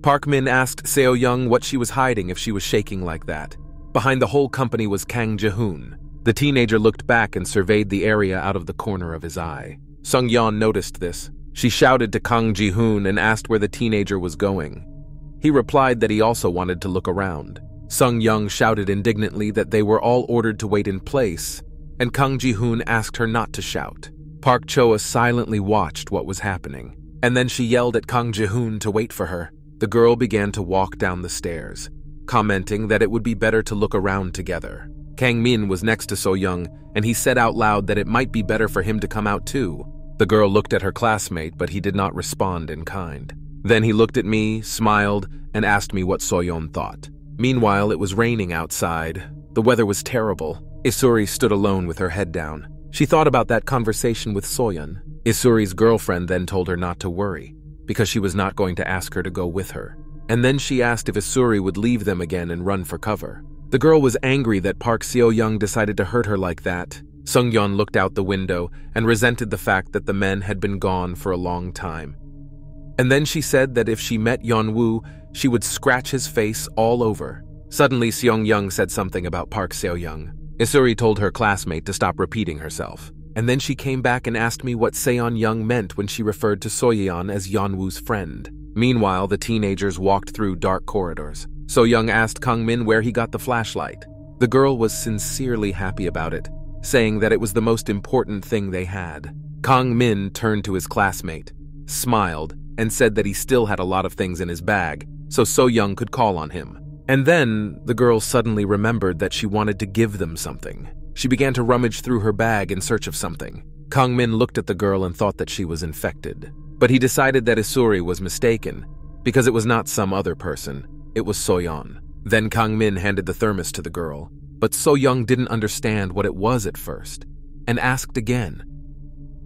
Park Min asked Seo-young what she was hiding if she was shaking like that. Behind the whole company was Kang Ji-hoon. The teenager looked back and surveyed the area out of the corner of his eye. Sung-yeon noticed this. She shouted to Kang Ji-hoon and asked where the teenager was going. He replied that he also wanted to look around. Sung-young shouted indignantly that they were all ordered to wait in place, and Kang Ji-hoon asked her not to shout. Park Choa silently watched what was happening, and then she yelled at Kang Ji-hoon to wait for her. The girl began to walk down the stairs, commenting that it would be better to look around together. Kang Min was next to So-young, and he said out loud that it might be better for him to come out too. The girl looked at her classmate, but he did not respond in kind. Then he looked at me, smiled, and asked me what Soyeon thought. Meanwhile, it was raining outside. The weather was terrible. Isuri stood alone with her head down. She thought about that conversation with Soyeon. Isuri's girlfriend then told her not to worry, because she was not going to ask her to go with her. And then she asked if Isuri would leave them again and run for cover. The girl was angry that Park Seo-young decided to hurt her like that. Sung-yeon looked out the window and resented the fact that the men had been gone for a long time. And then she said that if she met Yeon-woo, she would scratch his face all over. Suddenly, Seong-young said something about Park Seo-young. Isuri told her classmate to stop repeating herself. And then she came back and asked me what Seon-young meant when she referred to Soyeon as Yeon-woo's friend. Meanwhile, the teenagers walked through dark corridors. So-young asked Kang Min where he got the flashlight. The girl was sincerely happy about it, saying that it was the most important thing they had. Kang Min turned to his classmate, smiled, and said that he still had a lot of things in his bag, so So-young could call on him. And then, the girl suddenly remembered that she wanted to give them something. She began to rummage through her bag in search of something. Kang Min looked at the girl and thought that she was infected. But he decided that Isuri was mistaken, because it was not some other person. It was Soyeon. Then Kang Min handed the thermos to the girl, but So-young didn't understand what it was at first, and asked again.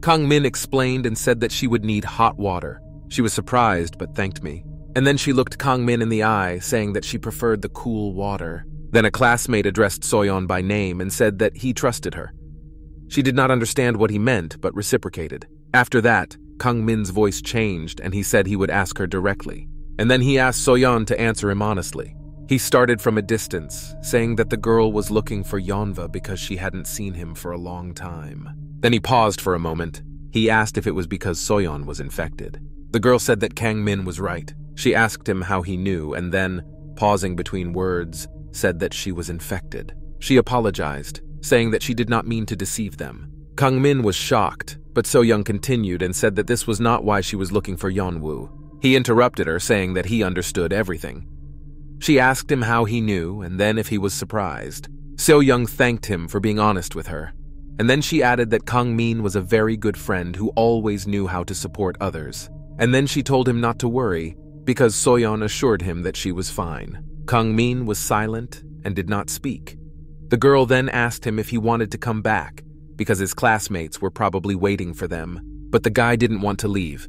Kang Min explained and said that she would need hot water. She was surprised but thanked me. And then she looked Kang Min in the eye, saying that she preferred the cool water. Then a classmate addressed Soyeon by name and said that he trusted her. She did not understand what he meant, but reciprocated. After that, Kang Min's voice changed and he said he would ask her directly. And then he asked Soyeon to answer him honestly. He started from a distance, saying that the girl was looking for Yeonwoo because she hadn't seen him for a long time. Then he paused for a moment. He asked if it was because Soyeon was infected. The girl said that Kang Min was right. She asked him how he knew and then, pausing between words, said that she was infected. She apologized, saying that she did not mean to deceive them. Kang Min was shocked, but So-young continued and said that this was not why she was looking for Yeon-woo. He interrupted her, saying that he understood everything. She asked him how he knew and then if he was surprised. So-young thanked him for being honest with her. And then she added that Kang Min was a very good friend who always knew how to support others. And then she told him not to worry, because Soyeon assured him that she was fine. Kang Min was silent and did not speak. The girl then asked him if he wanted to come back, because his classmates were probably waiting for them, but the guy didn't want to leave.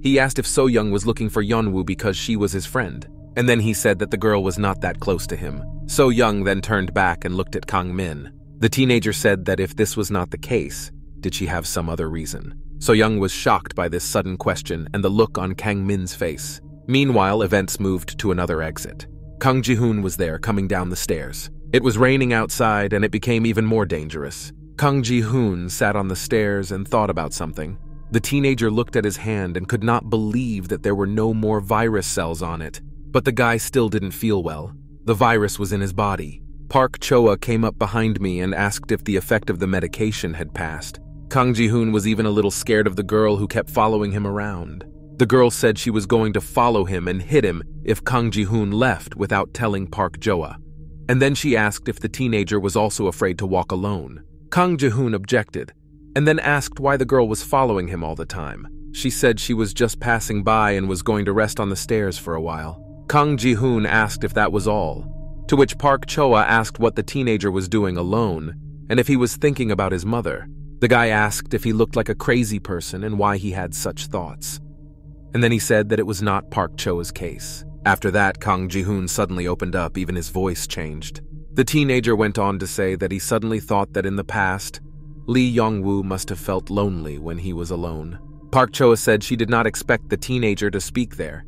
He asked if So-young was looking for Yeon-woo because she was his friend, and then he said that the girl was not that close to him. So-young then turned back and looked at Kang Min. The teenager said that if this was not the case, did she have some other reason? So-young was shocked by this sudden question and the look on Kang Min's face. Meanwhile, events moved to another exit. Kang Ji-hoon was there, coming down the stairs. It was raining outside, and it became even more dangerous. Kang Ji-hoon sat on the stairs and thought about something. The teenager looked at his hand and could not believe that there were no more virus cells on it. But the guy still didn't feel well. The virus was in his body. Park Choa came up behind me and asked if the effect of the medication had passed. Kang Ji-hoon was even a little scared of the girl who kept following him around. The girl said she was going to follow him and hit him if Kang Ji-hoon left without telling Park Jo-a, and then she asked if the teenager was also afraid to walk alone. Kang Ji-hoon objected, and then asked why the girl was following him all the time. She said she was just passing by and was going to rest on the stairs for a while. Kang Ji-hoon asked if that was all, to which Park Jo-a asked what the teenager was doing alone, and if he was thinking about his mother. The guy asked if he looked like a crazy person and why he had such thoughts. And then he said that it was not Park Cho-a's case. After that, Kang Ji-hoon suddenly opened up, even his voice changed. The teenager went on to say that he suddenly thought that in the past, Lee Young-woo must have felt lonely when he was alone. Park Cho-a said she did not expect the teenager to speak there.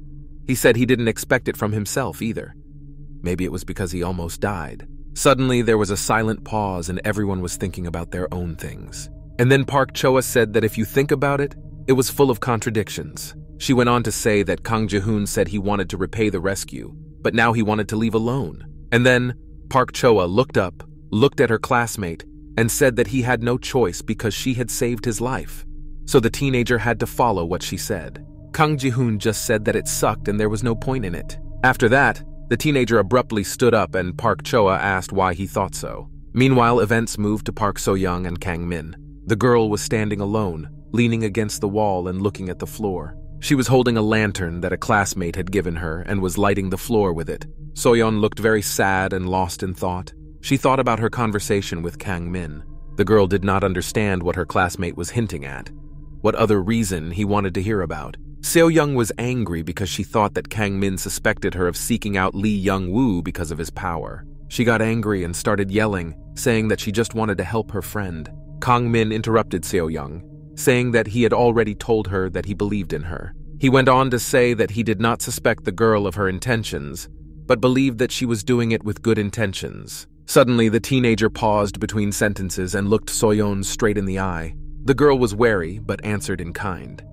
He said he didn't expect it from himself either. Maybe it was because he almost died. Suddenly, there was a silent pause and everyone was thinking about their own things. And then Park Cho-a said that if you think about it, it was full of contradictions. She went on to say that Kang Ji-hoon said he wanted to repay the rescue, but now he wanted to leave alone. And then Park Cho-a looked up, looked at her classmate, and said that he had no choice because she had saved his life. So the teenager had to follow what she said. Kang Ji-hoon just said that it sucked and there was no point in it. After that, the teenager abruptly stood up and Park Cho-a asked why he thought so. Meanwhile, events moved to Park So-young and Kang Min. The girl was standing alone, leaning against the wall and looking at the floor. She was holding a lantern that a classmate had given her and was lighting the floor with it. Soyon looked very sad and lost in thought. She thought about her conversation with Kang Min. The girl did not understand what her classmate was hinting at, what other reason he wanted to hear about. Seo-young was angry because she thought that Kang Min suspected her of seeking out Lee Young-woo because of his power. She got angry and started yelling, saying that she just wanted to help her friend. Kang Min interrupted Seo-young, saying that he had already told her that he believed in her. He went on to say that he did not suspect the girl of her intentions, but believed that she was doing it with good intentions. Suddenly, the teenager paused between sentences and looked Soyon straight in the eye. The girl was wary, but answered in kind.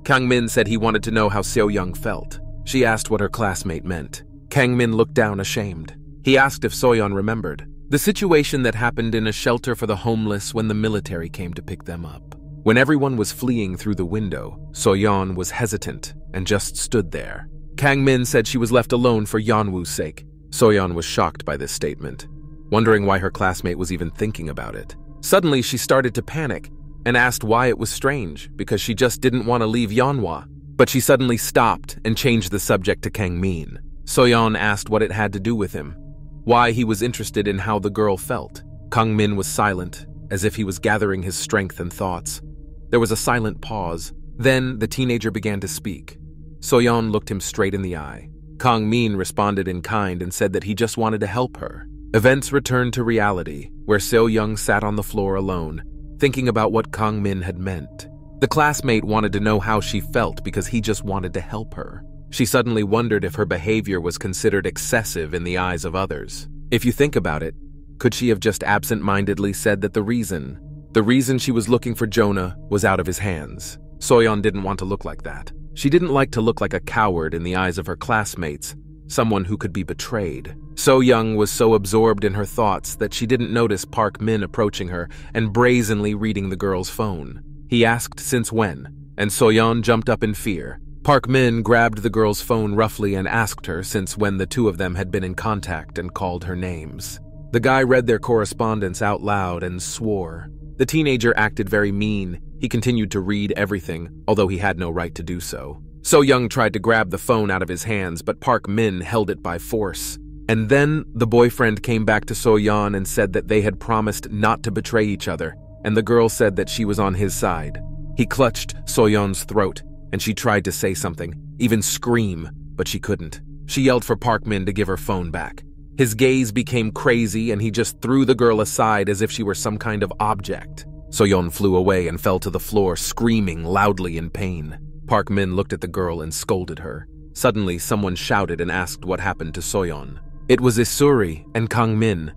Kang Min said he wanted to know how Seo-young felt. She asked what her classmate meant. Kang Min looked down ashamed. He asked if Soyon remembered the situation that happened in a shelter for the homeless when the military came to pick them up. When everyone was fleeing through the window, Soyon was hesitant and just stood there. Kang Min said she was left alone for Yeon-woo's sake. Soyon was shocked by this statement, wondering why her classmate was even thinking about it. Suddenly, she started to panic and asked why it was strange, because she just didn't want to leave Yeonwoo. But she suddenly stopped and changed the subject to Kang Min. Soyon asked what it had to do with him, why he was interested in how the girl felt. Kang Min was silent, as if he was gathering his strength and thoughts. There was a silent pause. Then the teenager began to speak. Soyon looked him straight in the eye. Kang Min responded in kind and said that he just wanted to help her. Events returned to reality, where Seo-young sat on the floor alone, thinking about what Kang Min had meant. The classmate wanted to know how she felt because he just wanted to help her. She suddenly wondered if her behavior was considered excessive in the eyes of others. If you think about it, could she have just absent-mindedly said that the reason she was looking for Jonah was out of his hands? Soyon didn't want to look like that. She didn't like to look like a coward in the eyes of her classmates, someone who could be betrayed. So-young was so absorbed in her thoughts that she didn't notice Park Min approaching her and brazenly reading the girl's phone. He asked since when, and Soyon jumped up in fear. Park Min grabbed the girl's phone roughly and asked her since when the two of them had been in contact and called her names. The guy read their correspondence out loud and swore. The teenager acted very mean. He continued to read everything, although he had no right to do so. So-young tried to grab the phone out of his hands, but Park Min held it by force. And then the boyfriend came back to So-yeon and said that they had promised not to betray each other, and the girl said that she was on his side. He clutched So-yeon's throat, and she tried to say something, even scream, but she couldn't. She yelled for Park Min to give her phone back. His gaze became crazy, and he just threw the girl aside as if she were some kind of object. So-yeon flew away and fell to the floor, screaming loudly in pain. Park Min looked at the girl and scolded her. Suddenly, someone shouted and asked what happened to So-yeon. It was Isuri and Kang Min.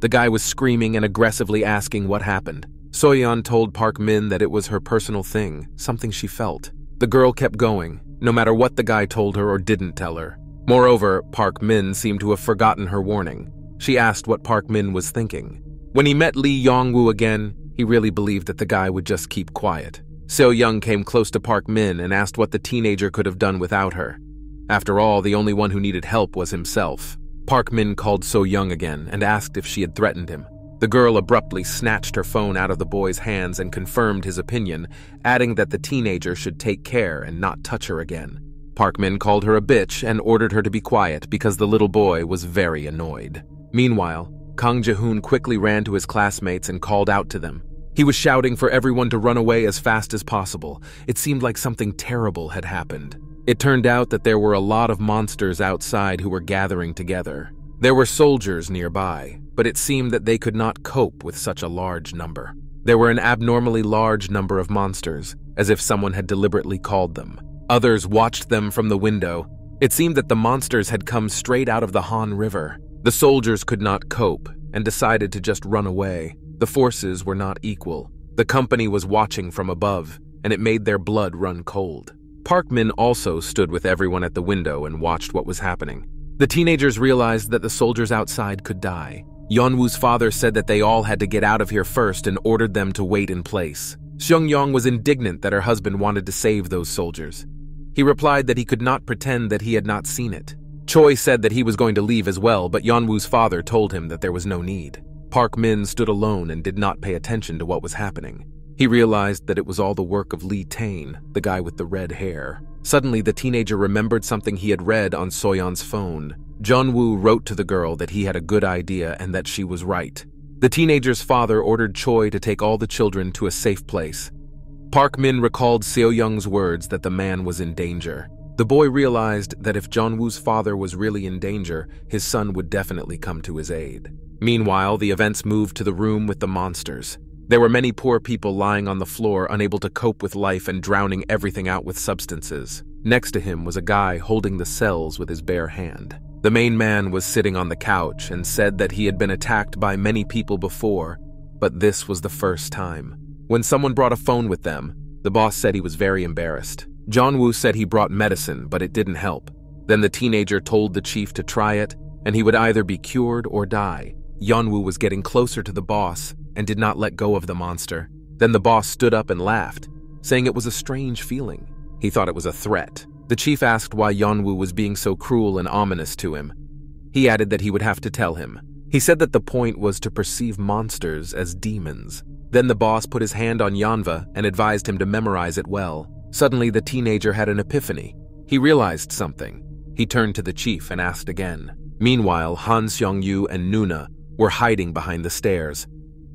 The guy was screaming and aggressively asking what happened. So-yeon told Park Min that it was her personal thing, something she felt. The girl kept going, no matter what the guy told her or didn't tell her. Moreover, Park Min seemed to have forgotten her warning. She asked what Park Min was thinking. When he met Lee Young-woo again, he really believed that the guy would just keep quiet. Seo-young came close to Park Min and asked what the teenager could have done without her. After all, the only one who needed help was himself. Park Min called So-young again and asked if she had threatened him. The girl abruptly snatched her phone out of the boy's hands and confirmed his opinion, adding that the teenager should take care and not touch her again. Park Min called her a bitch and ordered her to be quiet because the little boy was very annoyed. Meanwhile, Kang Ji-hoon quickly ran to his classmates and called out to them. He was shouting for everyone to run away as fast as possible. It seemed like something terrible had happened. It turned out that there were a lot of monsters outside who were gathering together. There were soldiers nearby, but it seemed that they could not cope with such a large number. There were an abnormally large number of monsters, as if someone had deliberately called them. Others watched them from the window. It seemed that the monsters had come straight out of the Han River. The soldiers could not cope and decided to just run away. The forces were not equal. The company was watching from above, and it made their blood run cold. Park Min also stood with everyone at the window and watched what was happening. The teenagers realized that the soldiers outside could die. Yeonwoo's father said that they all had to get out of here first and ordered them to wait in place. Seung-young was indignant that her husband wanted to save those soldiers. He replied that he could not pretend that he had not seen it. Choi said that he was going to leave as well, but Yeonwoo's father told him that there was no need. Park Min stood alone and did not pay attention to what was happening. He realized that it was all the work of Lee Tae, the guy with the red hair. Suddenly, the teenager remembered something he had read on Soyon's phone. Yeon-woo wrote to the girl that he had a good idea and that she was right. The teenager's father ordered Choi to take all the children to a safe place. Park Min recalled Seo-young's words that the man was in danger. The boy realized that if Yeon-woo's father was really in danger, his son would definitely come to his aid. Meanwhile, the events moved to the room with the monsters. There were many poor people lying on the floor, unable to cope with life and drowning everything out with substances. Next to him was a guy holding the cells with his bare hand. The main man was sitting on the couch and said that he had been attacked by many people before, but this was the first time. When someone brought a phone with them, the boss said he was very embarrassed. Yeon-woo said he brought medicine, but it didn't help. Then the teenager told the chief to try it, and he would either be cured or die. Yeon-woo was getting closer to the boss and did not let go of the monster. Then the boss stood up and laughed, saying it was a strange feeling. He thought it was a threat. The chief asked why Yeon-woo was being so cruel and ominous to him. He added that he would have to tell him. He said that the point was to perceive monsters as demons. Then the boss put his hand on Yeonwoo and advised him to memorize it well. Suddenly, the teenager had an epiphany. He realized something. He turned to the chief and asked again. Meanwhile, Han Seong-yu and Nuna were hiding behind the stairs.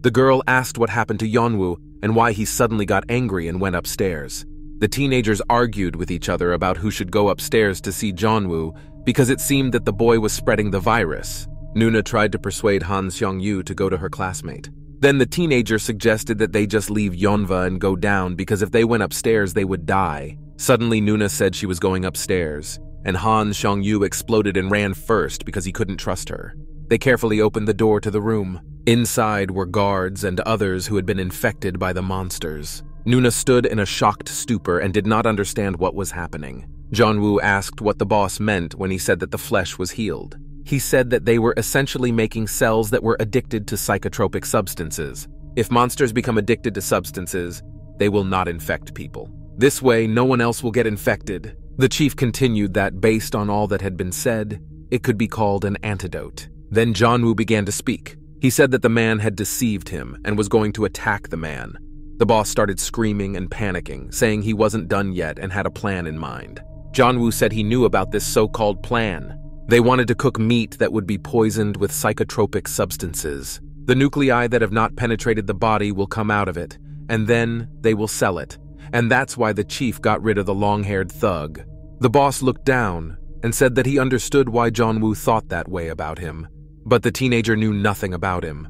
The girl asked what happened to Yeon-woo and why he suddenly got angry and went upstairs. The teenagers argued with each other about who should go upstairs to see Yeon-woo because it seemed that the boy was spreading the virus. Nuna tried to persuade Han Seong-yu to go to her classmate. Then the teenager suggested that they just leave Yeonwoo and go down because if they went upstairs they would die. Suddenly Nuna said she was going upstairs, and Han Seong-yu exploded and ran first because he couldn't trust her. They carefully opened the door to the room. Inside were guards and others who had been infected by the monsters. Nuna stood in a shocked stupor and did not understand what was happening. Yeon-woo asked what the boss meant when he said that the flesh was healed. He said that they were essentially making cells that were addicted to psychotropic substances. If monsters become addicted to substances, they will not infect people. This way, no one else will get infected. The chief continued that based on all that had been said, it could be called an antidote. Then Yeon-woo began to speak. He said that the man had deceived him and was going to attack the man. The boss started screaming and panicking, saying he wasn't done yet and had a plan in mind. Yeon-woo said he knew about this so-called plan. They wanted to cook meat that would be poisoned with psychotropic substances. The nuclei that have not penetrated the body will come out of it, and then they will sell it. And that's why the chief got rid of the long-haired thug. The boss looked down and said that he understood why Yeon-woo thought that way about him. But the teenager knew nothing about him.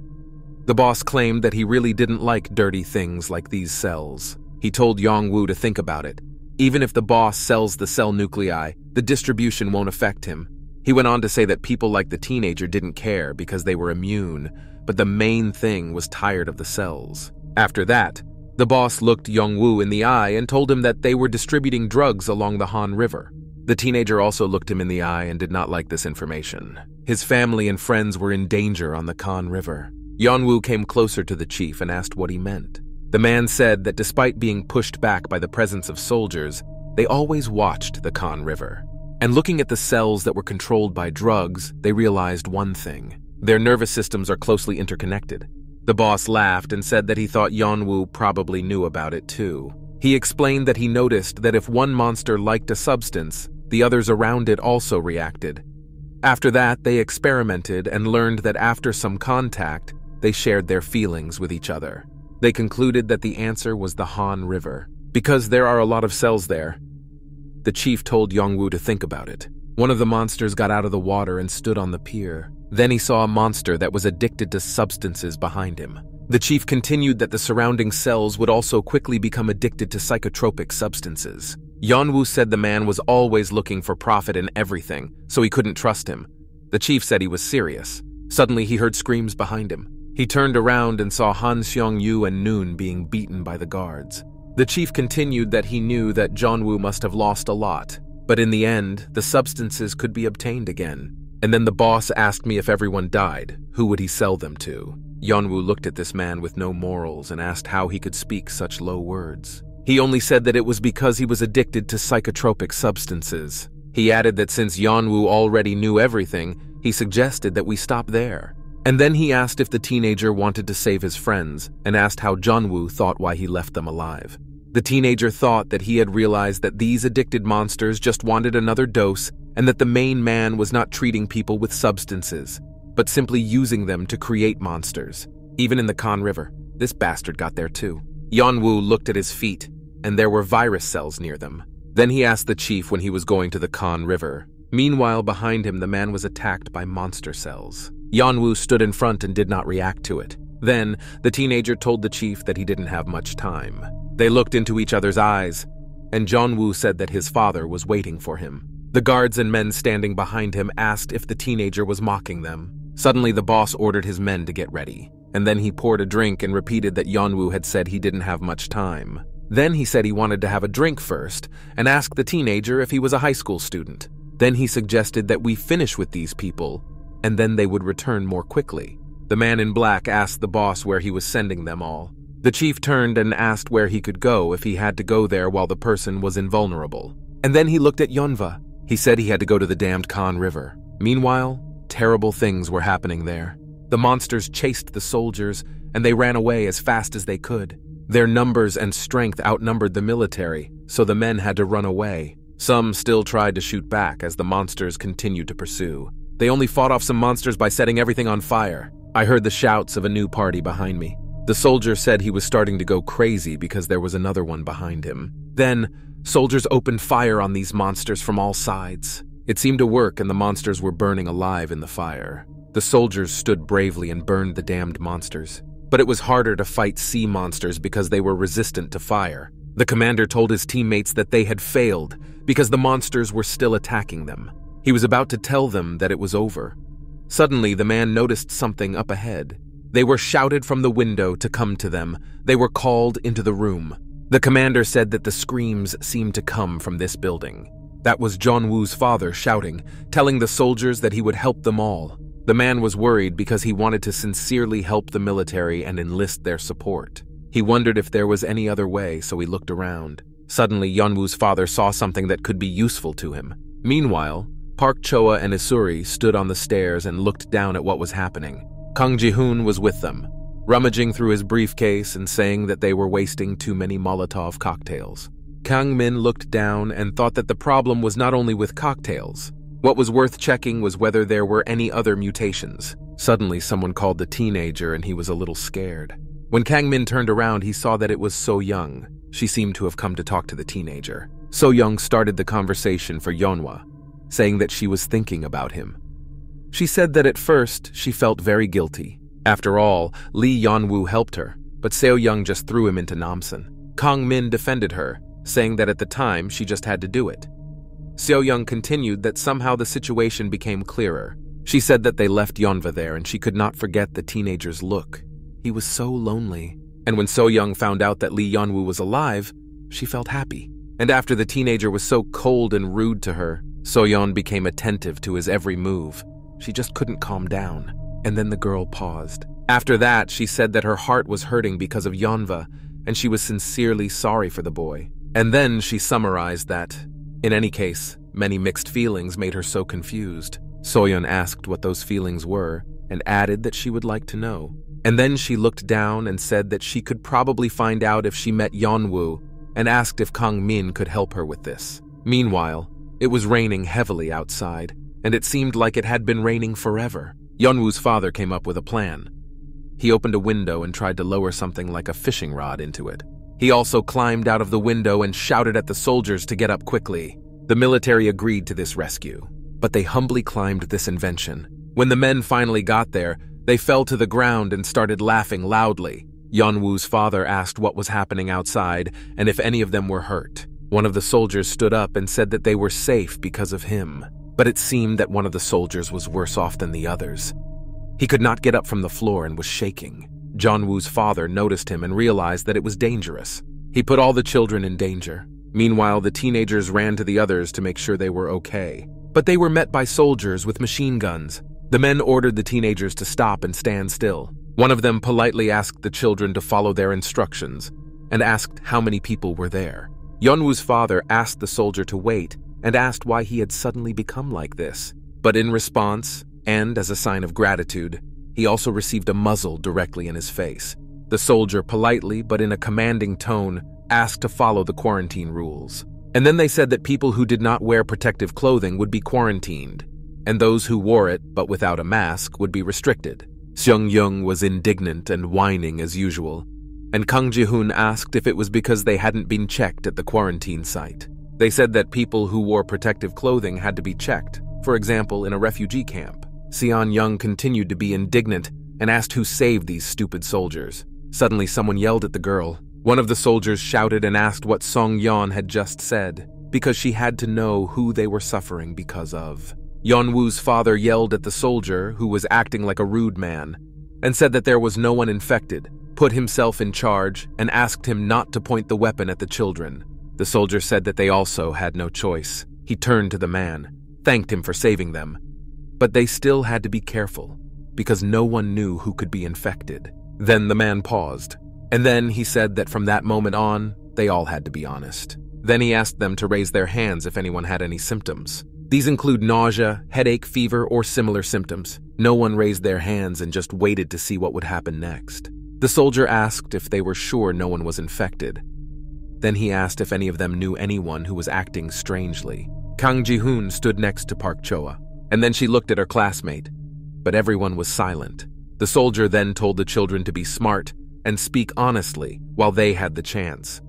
The boss claimed that he really didn't like dirty things like these cells. He told Yeon-woo to think about it. Even if the boss sells the cell nuclei, the distribution won't affect him. He went on to say that people like the teenager didn't care because they were immune, but the main thing was tired of the cells. After that, the boss looked Yeon-woo in the eye and told him that they were distributing drugs along the Han River. The teenager also looked him in the eye and did not like this information. His family and friends were in danger on the Khan River. Yeon-woo came closer to the chief and asked what he meant. The man said that despite being pushed back by the presence of soldiers, they always watched the Khan River. And looking at the cells that were controlled by drugs, they realized one thing. Their nervous systems are closely interconnected. The boss laughed and said that he thought Yeon-woo probably knew about it too. He explained that he noticed that if one monster liked a substance, the others around it also reacted. After that, they experimented and learned that after some contact, they shared their feelings with each other. They concluded that the answer was the Han River, because there are a lot of cells there. The chief told Yeon-woo to think about it. One of the monsters got out of the water and stood on the pier. Then he saw a monster that was addicted to substances behind him. The chief continued that the surrounding cells would also quickly become addicted to psychotropic substances. Yeon-woo said the man was always looking for profit in everything, so he couldn't trust him. The chief said he was serious. Suddenly he heard screams behind him. He turned around and saw Han Seong-yu and Noon being beaten by the guards. The chief continued that he knew that Yeon-woo must have lost a lot, but in the end, the substances could be obtained again. And then the boss asked me if everyone died, who would he sell them to? Yeon-woo looked at this man with no morals and asked how he could speak such low words. He only said that it was because he was addicted to psychotropic substances. He added that since Yeon-woo already knew everything, he suggested that we stop there. And then he asked if the teenager wanted to save his friends and asked how Yeon-woo thought why he left them alive. The teenager thought that he had realized that these addicted monsters just wanted another dose and that the main man was not treating people with substances, but simply using them to create monsters. Even in the Han River, this bastard got there too. Yeon-woo looked at his feet, and there were virus cells near them. Then he asked the chief when he was going to the Han River. Meanwhile, behind him, the man was attacked by monster cells. Yeon-woo stood in front and did not react to it. Then, the teenager told the chief that he didn't have much time. They looked into each other's eyes, and Yeon-woo said that his father was waiting for him. The guards and men standing behind him asked if the teenager was mocking them. Suddenly, the boss ordered his men to get ready, and then he poured a drink and repeated that Yeon-woo had said he didn't have much time. Then he said he wanted to have a drink first, and asked the teenager if he was a high school student. Then he suggested that we finish with these people, and then they would return more quickly. The man in black asked the boss where he was sending them all. The chief turned and asked where he could go if he had to go there while the person was invulnerable. And then he looked at Yeonwoo. He said he had to go to the damned Han River. Meanwhile, terrible things were happening there. The monsters chased the soldiers, and they ran away as fast as they could. Their numbers and strength outnumbered the military, so the men had to run away. Some still tried to shoot back as the monsters continued to pursue. They only fought off some monsters by setting everything on fire. I heard the shouts of a new party behind me. The soldier said he was starting to go crazy because there was another one behind him. Then, soldiers opened fire on these monsters from all sides. It seemed to work, and the monsters were burning alive in the fire. The soldiers stood bravely and burned the damned monsters. But it was harder to fight sea monsters because they were resistant to fire. The commander told his teammates that they had failed because the monsters were still attacking them. He was about to tell them that it was over. Suddenly, the man noticed something up ahead. They were shouted from the window to come to them. They were called into the room. The commander said that the screams seemed to come from this building. That was Yeon-woo's father shouting, telling the soldiers that he would help them all. The man was worried because he wanted to sincerely help the military and enlist their support. He wondered if there was any other way, so he looked around. Suddenly, Yeon-woo's father saw something that could be useful to him. Meanwhile, Park Choa and Isuri stood on the stairs and looked down at what was happening. Kang Ji-hoon was with them, rummaging through his briefcase and saying that they were wasting too many Molotov cocktails. Kang Min looked down and thought that the problem was not only with cocktails. What was worth checking was whether there were any other mutations. Suddenly, someone called the teenager and he was a little scared. When Kang Min turned around, he saw that it was So-young. She seemed to have come to talk to the teenager. So-young started the conversation for Yeonwoo, saying that she was thinking about him. She said that at first, she felt very guilty. After all, Lee Yeon-woo helped her, but So-young just threw him into Namsan. Kang Min defended her, saying that at the time, she just had to do it. So-young continued that somehow the situation became clearer. She said that they left Yeonwoo there and she could not forget the teenager's look. He was so lonely. And when So-young found out that Lee Yeon-woo was alive, she felt happy. And after the teenager was so cold and rude to her, So-young became attentive to his every move. She just couldn't calm down. And then the girl paused. After that, she said that her heart was hurting because of Yeonwoo, and she was sincerely sorry for the boy. And then she summarized that, in any case, Many mixed feelings made her so confused. Soyon asked what those feelings were and added that she would like to know. And then she looked down and said that she could probably find out if she met Yeon-woo and asked if Kang Min could help her with this. Meanwhile, it was raining heavily outside, and it seemed like it had been raining forever. Yeon-woo's father came up with a plan. He opened a window and tried to lower something like a fishing rod into it. He also climbed out of the window and shouted at the soldiers to get up quickly. The military agreed to this rescue, but they humbly climbed this invention. When the men finally got there, they fell to the ground and started laughing loudly. Yeon-woo's father asked what was happening outside and if any of them were hurt. One of the soldiers stood up and said that they were safe because of him, but it seemed that one of the soldiers was worse off than the others. He could not get up from the floor and was shaking. Yeon-woo's father noticed him and realized that it was dangerous. He put all the children in danger. Meanwhile, the teenagers ran to the others to make sure they were okay. But they were met by soldiers with machine guns. The men ordered the teenagers to stop and stand still. One of them politely asked the children to follow their instructions and asked how many people were there. Yeon-woo's father asked the soldier to wait and asked why he had suddenly become like this. But in response, and as a sign of gratitude, he also received a muzzle directly in his face. The soldier politely, but in a commanding tone, asked to follow the quarantine rules. And then they said that people who did not wear protective clothing would be quarantined, and those who wore it but without a mask would be restricted. Seung-young was indignant and whining as usual, and Kang Ji-hoon asked if it was because they hadn't been checked at the quarantine site. They said that people who wore protective clothing had to be checked, for example, in a refugee camp. Seon-young continued to be indignant and asked who saved these stupid soldiers. Suddenly, someone yelled at the girl. One of the soldiers shouted and asked what Song-yeon had just said, because she had to know who they were suffering because of. Yeon-woo's father yelled at the soldier, who was acting like a rude man, and said that there was no one infected, put himself in charge, and asked him not to point the weapon at the children. The soldier said that they also had no choice. He turned to the man, thanked him for saving them, but they still had to be careful, because no one knew who could be infected. Then the man paused, and then he said that from that moment on, they all had to be honest. Then he asked them to raise their hands if anyone had any symptoms. These include nausea, headache, fever, or similar symptoms. No one raised their hands and just waited to see what would happen next. The soldier asked if they were sure no one was infected. Then he asked if any of them knew anyone who was acting strangely. Kang Ji-hoon stood next to Park Choa, and then she looked at her classmate, but everyone was silent. The soldier then told the children to be smart and speak honestly while they had the chance.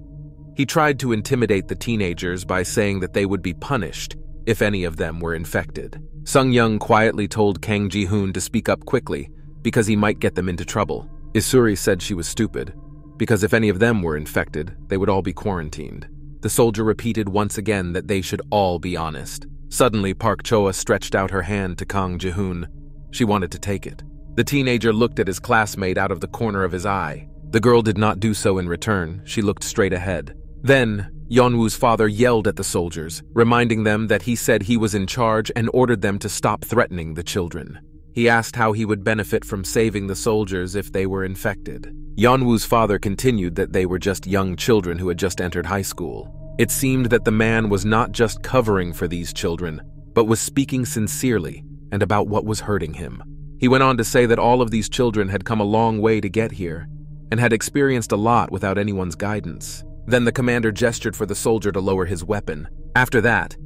He tried to intimidate the teenagers by saying that they would be punished if any of them were infected. Sung-young quietly told Kang Ji-hoon to speak up quickly because he might get them into trouble. Isuri said she was stupid, because if any of them were infected, they would all be quarantined. The soldier repeated once again that they should all be honest. Suddenly, Park Choa stretched out her hand to Kang Ji-hoon. She wanted to take it. The teenager looked at his classmate out of the corner of his eye. The girl did not do so in return. She looked straight ahead. Then, Yeon-woo's father yelled at the soldiers, reminding them that he said he was in charge and ordered them to stop threatening the children. He asked how he would benefit from saving the soldiers if they were infected. Yeon-woo's father continued that they were just young children who had just entered high school. It seemed that the man was not just covering for these children, but was speaking sincerely and about what was hurting him. He went on to say that all of these children had come a long way to get here and had experienced a lot without anyone's guidance. Then the commander gestured for the soldier to lower his weapon. After that,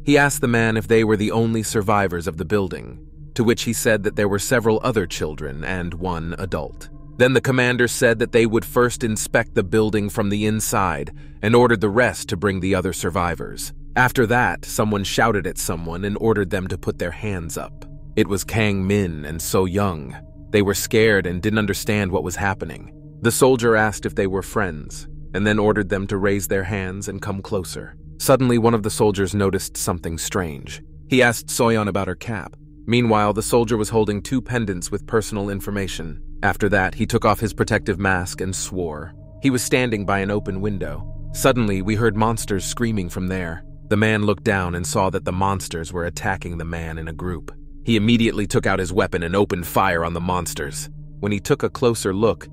he asked the man if they were the only survivors of the building, to which he said that there were several other children and one adult. Then the commander said that they would first inspect the building from the inside and ordered the rest to bring the other survivors. After that, someone shouted at someone and ordered them to put their hands up. It was Kang Min and So Young. They were scared and didn't understand what was happening. The soldier asked if they were friends, and then ordered them to raise their hands and come closer. Suddenly, one of the soldiers noticed something strange. He asked Soyon about her cap. Meanwhile, the soldier was holding 2 pendants with personal information. After that, he took off his protective mask and swore. He was standing by an open window. Suddenly, we heard monsters screaming from there. The man looked down and saw that the monsters were attacking the man in a group. He immediately took out his weapon and opened fire on the monsters. When he took a closer look,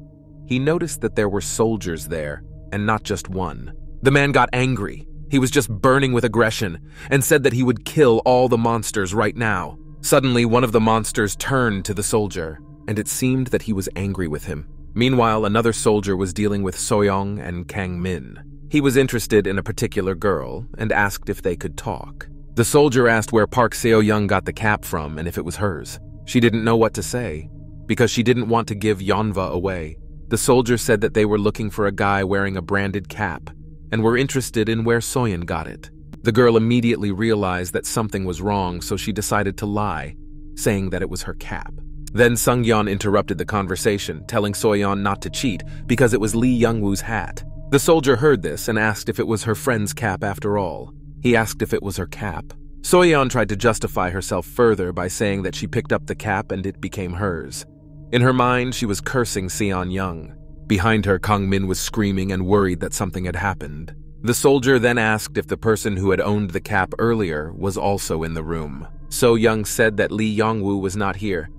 he noticed that there were soldiers there, and not just one. The man got angry. He He was just burning with aggression and said that he would kill all the monsters right now. Suddenly, one of the monsters turned to the soldier, and it seemed that he was angry with him. Meanwhile, another soldier was dealing with Soyoung and Kang-min. He was interested in a particular girl and asked if they could talk. The soldier asked where Park Seo-young got the cap from and if it was hers. She didn't know what to say, because she didn't want to give Yeonwoo away. The soldier said that they were looking for a guy wearing a branded cap and were interested in where Soyon got it. The girl immediately realized that something was wrong, so she decided to lie, saying that it was her cap. Then Sung-yeon interrupted the conversation, telling Soyon not to cheat because it was Lee Young-woo's hat. The soldier heard this and asked if it was her friend's cap after all. He asked if it was her cap. Soyon tried to justify herself further by saying that she picked up the cap and it became hers. In her mind, she was cursing Seon-young. Behind her, Kang-min was screaming and worried that something had happened. The soldier then asked if the person who had owned the cap earlier was also in the room. So-young said that Lee Young-woo was not here,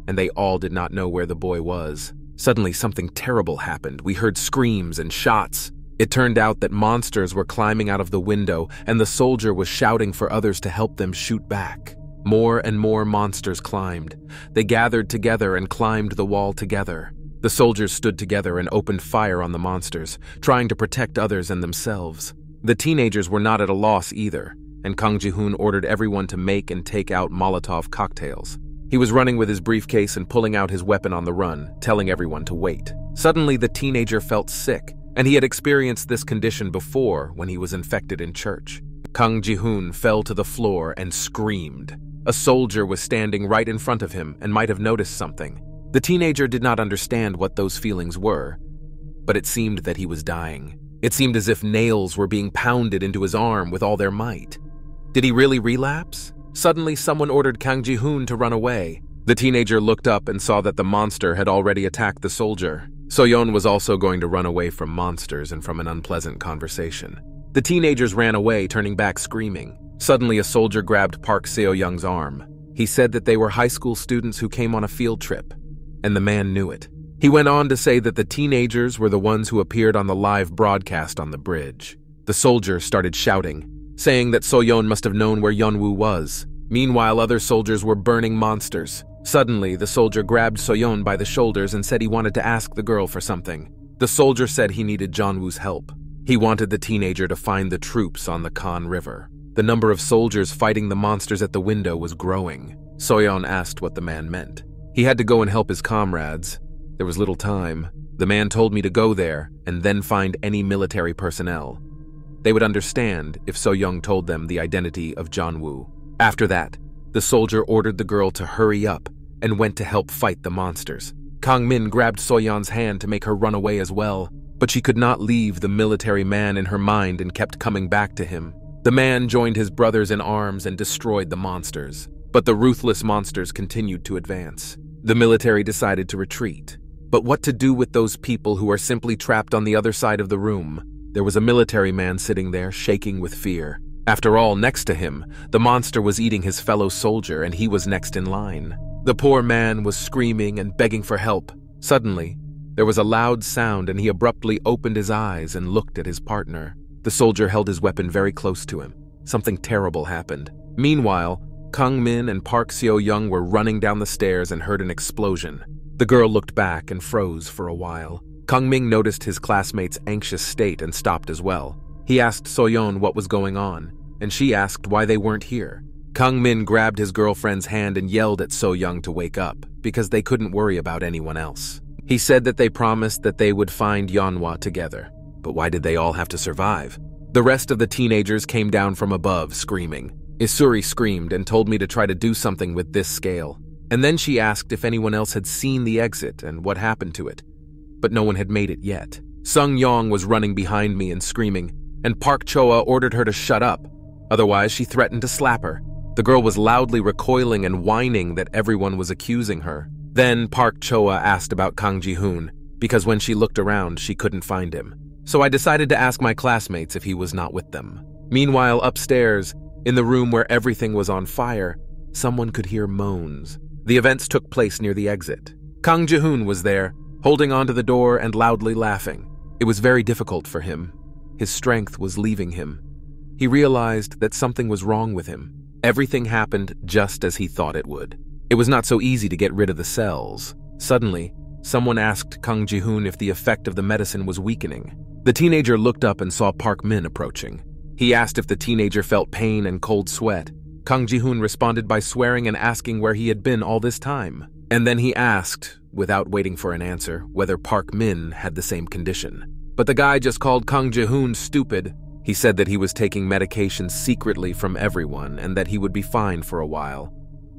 and they all did not know where the boy was. Suddenly, something terrible happened. We heard screams and shots. It turned out that monsters were climbing out of the window, and the soldier was shouting for others to help them shoot back. More and more monsters climbed. They gathered together and climbed the wall together. The soldiers stood together and opened fire on the monsters, trying to protect others and themselves. The teenagers were not at a loss either, and Kang Ji-hoon ordered everyone to make and take out Molotov cocktails. He was running with his briefcase and pulling out his weapon on the run, telling everyone to wait. Suddenly, the teenager felt sick, and he had experienced this condition before when he was infected in church. Kang Ji-hoon fell to the floor and screamed. A soldier was standing right in front of him and might have noticed something. The teenager did not understand what those feelings were, but it seemed that he was dying. It seemed as if nails were being pounded into his arm with all their might. Did he really relapse? Suddenly, someone ordered Kang Ji-hoon to run away. The teenager looked up and saw that the monster had already attacked the soldier. Soyon was also going to run away from monsters and from an unpleasant conversation. The teenagers ran away, turning back screaming. Suddenly, a soldier grabbed Park Seo-young's arm. He said that they were high school students who came on a field trip, and the man knew it. He went on to say that the teenagers were the ones who appeared on the live broadcast on the bridge. The soldier started shouting, saying that Soyon must have known where Yeon-woo was. Meanwhile, other soldiers were burning monsters. Suddenly, the soldier grabbed Soyon by the shoulders and said he wanted to ask the girl for something. The soldier said he needed Jeon-woo's help. He wanted the teenager to find the troops on the Kan River. The number of soldiers fighting the monsters at the window was growing. Soyon asked what the man meant. He had to go and help his comrades. There was little time. The man told me to go there and then find any military personnel. They would understand if So-young told them the identity of Jeon-woo. After that, the soldier ordered the girl to hurry up and went to help fight the monsters. Kang-min grabbed So-yeon's hand to make her run away as well, but she could not leave the military man in her mind and kept coming back to him. The man joined his brothers in arms and destroyed the monsters, but the ruthless monsters continued to advance. The military decided to retreat. But what to do with those people who are simply trapped on the other side of the room? There was a military man sitting there, shaking with fear. After all, next to him, the monster was eating his fellow soldier, and he was next in line. The poor man was screaming and begging for help. Suddenly, there was a loud sound, and he abruptly opened his eyes and looked at his partner. The soldier held his weapon very close to him. Something terrible happened. Meanwhile, Kang-min and Park Seo-young were running down the stairs and heard an explosion. The girl looked back and froze for a while. Kang-min noticed his classmate's anxious state and stopped as well. He asked Soyon what was going on, and she asked why they weren't here. Kang-min grabbed his girlfriend's hand and yelled at So-young to wake up, because they couldn't worry about anyone else. He said that they promised that they would find Yeonwoo together. But why did they all have to survive? The rest of the teenagers came down from above, screaming. Isuri screamed and told me to try to do something with this scale. And then she asked if anyone else had seen the exit and what happened to it. But no one had made it yet. Sung-yeong was running behind me and screaming, and Park Choa ordered her to shut up. Otherwise, she threatened to slap her. The girl was loudly recoiling and whining that everyone was accusing her. Then Park Choa asked about Kang Ji-hoon, because when she looked around, she couldn't find him. So I decided to ask my classmates if he was not with them. Meanwhile, upstairs, in the room where everything was on fire, someone could hear moans. The events took place near the exit. Kang Ji-hoon was there, holding onto the door and loudly laughing. It was very difficult for him. His strength was leaving him. he realized that something was wrong with him. Everything happened just as he thought it would. It was not so easy to get rid of the cells. Suddenly, someone asked Kang Ji-hoon if the effect of the medicine was weakening. The teenager looked up and saw Park Min approaching. He asked if the teenager felt pain and cold sweat. Kang Ji-hoon responded by swearing and asking where he had been all this time. And then he asked, without waiting for an answer, whether Park Min had the same condition. But the guy just called Kang Ji-hoon stupid. He said that he was taking medications secretly from everyone and that he would be fine for a while.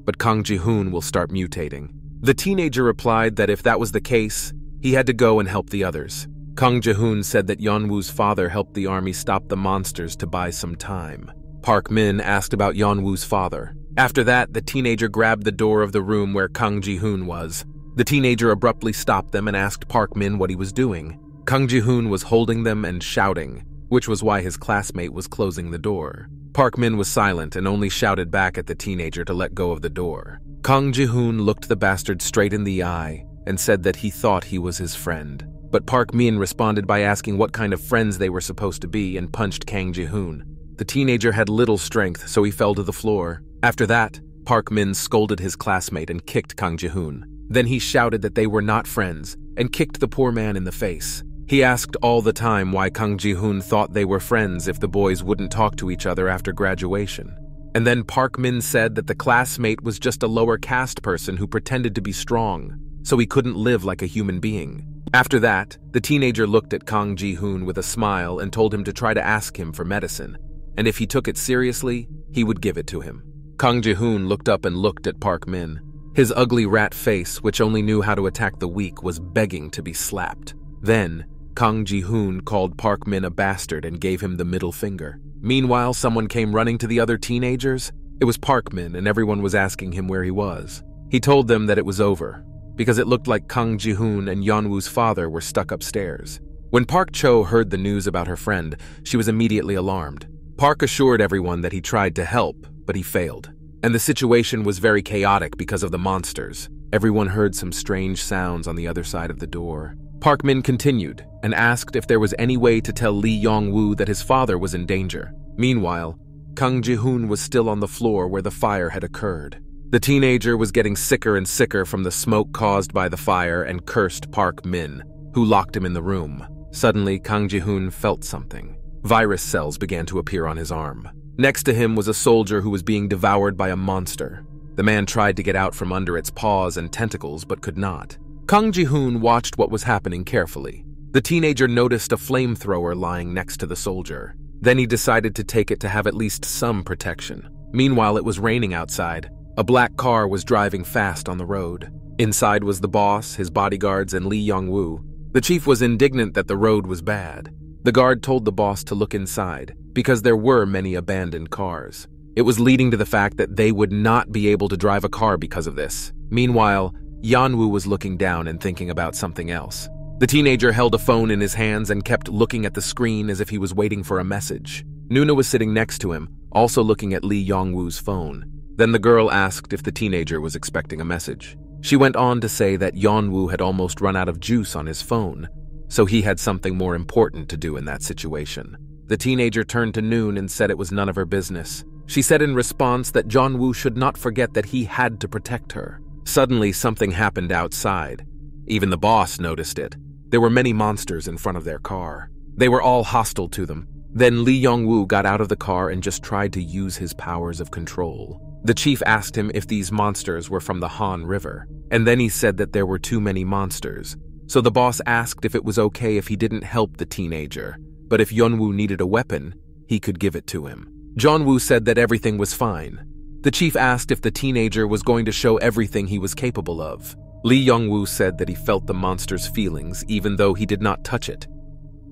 But Kang Ji-hoon will start mutating. The teenager replied that if that was the case, he had to go and help the others. Kang Ji-hoon said that Yeon-woo's father helped the army stop the monsters to buy some time. Park Min asked about Yeon-woo's father. After that, the teenager grabbed the door of the room where Kang Ji-hoon was. The teenager abruptly stopped them and asked Park Min what he was doing. Kang Ji-hoon was holding them and shouting, which was why his classmate was closing the door. Park Min was silent and only shouted back at the teenager to let go of the door. Kang Ji-hoon looked the bastard straight in the eye and said that he thought he was his friend. But Park Min responded by asking what kind of friends they were supposed to be and punched Kang Ji-hoon. The teenager had little strength, so he fell to the floor. After that, Park Min scolded his classmate and kicked Kang Ji-hoon. Then he shouted that they were not friends and kicked the poor man in the face. He asked all the time why Kang Ji-hoon thought they were friends if the boys wouldn't talk to each other after graduation. And then Park Min said that the classmate was just a lower caste person who pretended to be strong, so he couldn't live like a human being. After that, the teenager looked at Kang Ji-hoon with a smile and told him to try to ask him for medicine, and if he took it seriously, he would give it to him. Kang Ji-hoon looked up and looked at Park Min. His ugly rat face, which only knew how to attack the weak, was begging to be slapped. Then, Kang Ji-hoon called Park Min a bastard and gave him the middle finger. Meanwhile, someone came running to the other teenagers. It was Park Min, and everyone was asking him where he was. He told them that it was over, because it looked like Kang Ji-hoon and Yeon-woo's father were stuck upstairs. When Park Cho heard the news about her friend, she was immediately alarmed. Park assured everyone that he tried to help, but he failed. And the situation was very chaotic because of the monsters. Everyone heard some strange sounds on the other side of the door. Park Min continued and asked if there was any way to tell Lee Yong-woo that his father was in danger. Meanwhile, Kang Ji-hoon was still on the floor where the fire had occurred. The teenager was getting sicker and sicker from the smoke caused by the fire and cursed Park Min, who locked him in the room. Suddenly, Kang Ji-hoon felt something. Virus cells began to appear on his arm. Next to him was a soldier who was being devoured by a monster. The man tried to get out from under its paws and tentacles but could not. Kang Ji-hoon watched what was happening carefully. The teenager noticed a flamethrower lying next to the soldier. Then he decided to take it to have at least some protection. Meanwhile, it was raining outside. A black car was driving fast on the road. Inside was the boss, his bodyguards, and Lee Yong-woo. The chief was indignant that the road was bad. The guard told the boss to look inside, because there were many abandoned cars. It was leading to the fact that they would not be able to drive a car because of this. Meanwhile, Yeon-woo was looking down and thinking about something else. The teenager held a phone in his hands and kept looking at the screen as if he was waiting for a message. Nuna was sitting next to him, also looking at Lee Yong-woo's phone. Then the girl asked if the teenager was expecting a message. She went on to say that Yeon-woo had almost run out of juice on his phone, so he had something more important to do in that situation. The teenager turned to Noon and said it was none of her business. She said in response that Yeon-woo should not forget that he had to protect her. Suddenly, something happened outside. Even the boss noticed it. There were many monsters in front of their car. They were all hostile to them. Then Lee Yong-woo got out of the car and just tried to use his powers of control. The chief asked him if these monsters were from the Han River, and then he said that there were too many monsters. So the boss asked if it was okay if he didn't help the teenager, but if Yeon-woo needed a weapon, he could give it to him. Yeon-woo said that everything was fine. The chief asked if the teenager was going to show everything he was capable of. Lee Yong-woo said that he felt the monster's feelings even though he did not touch it.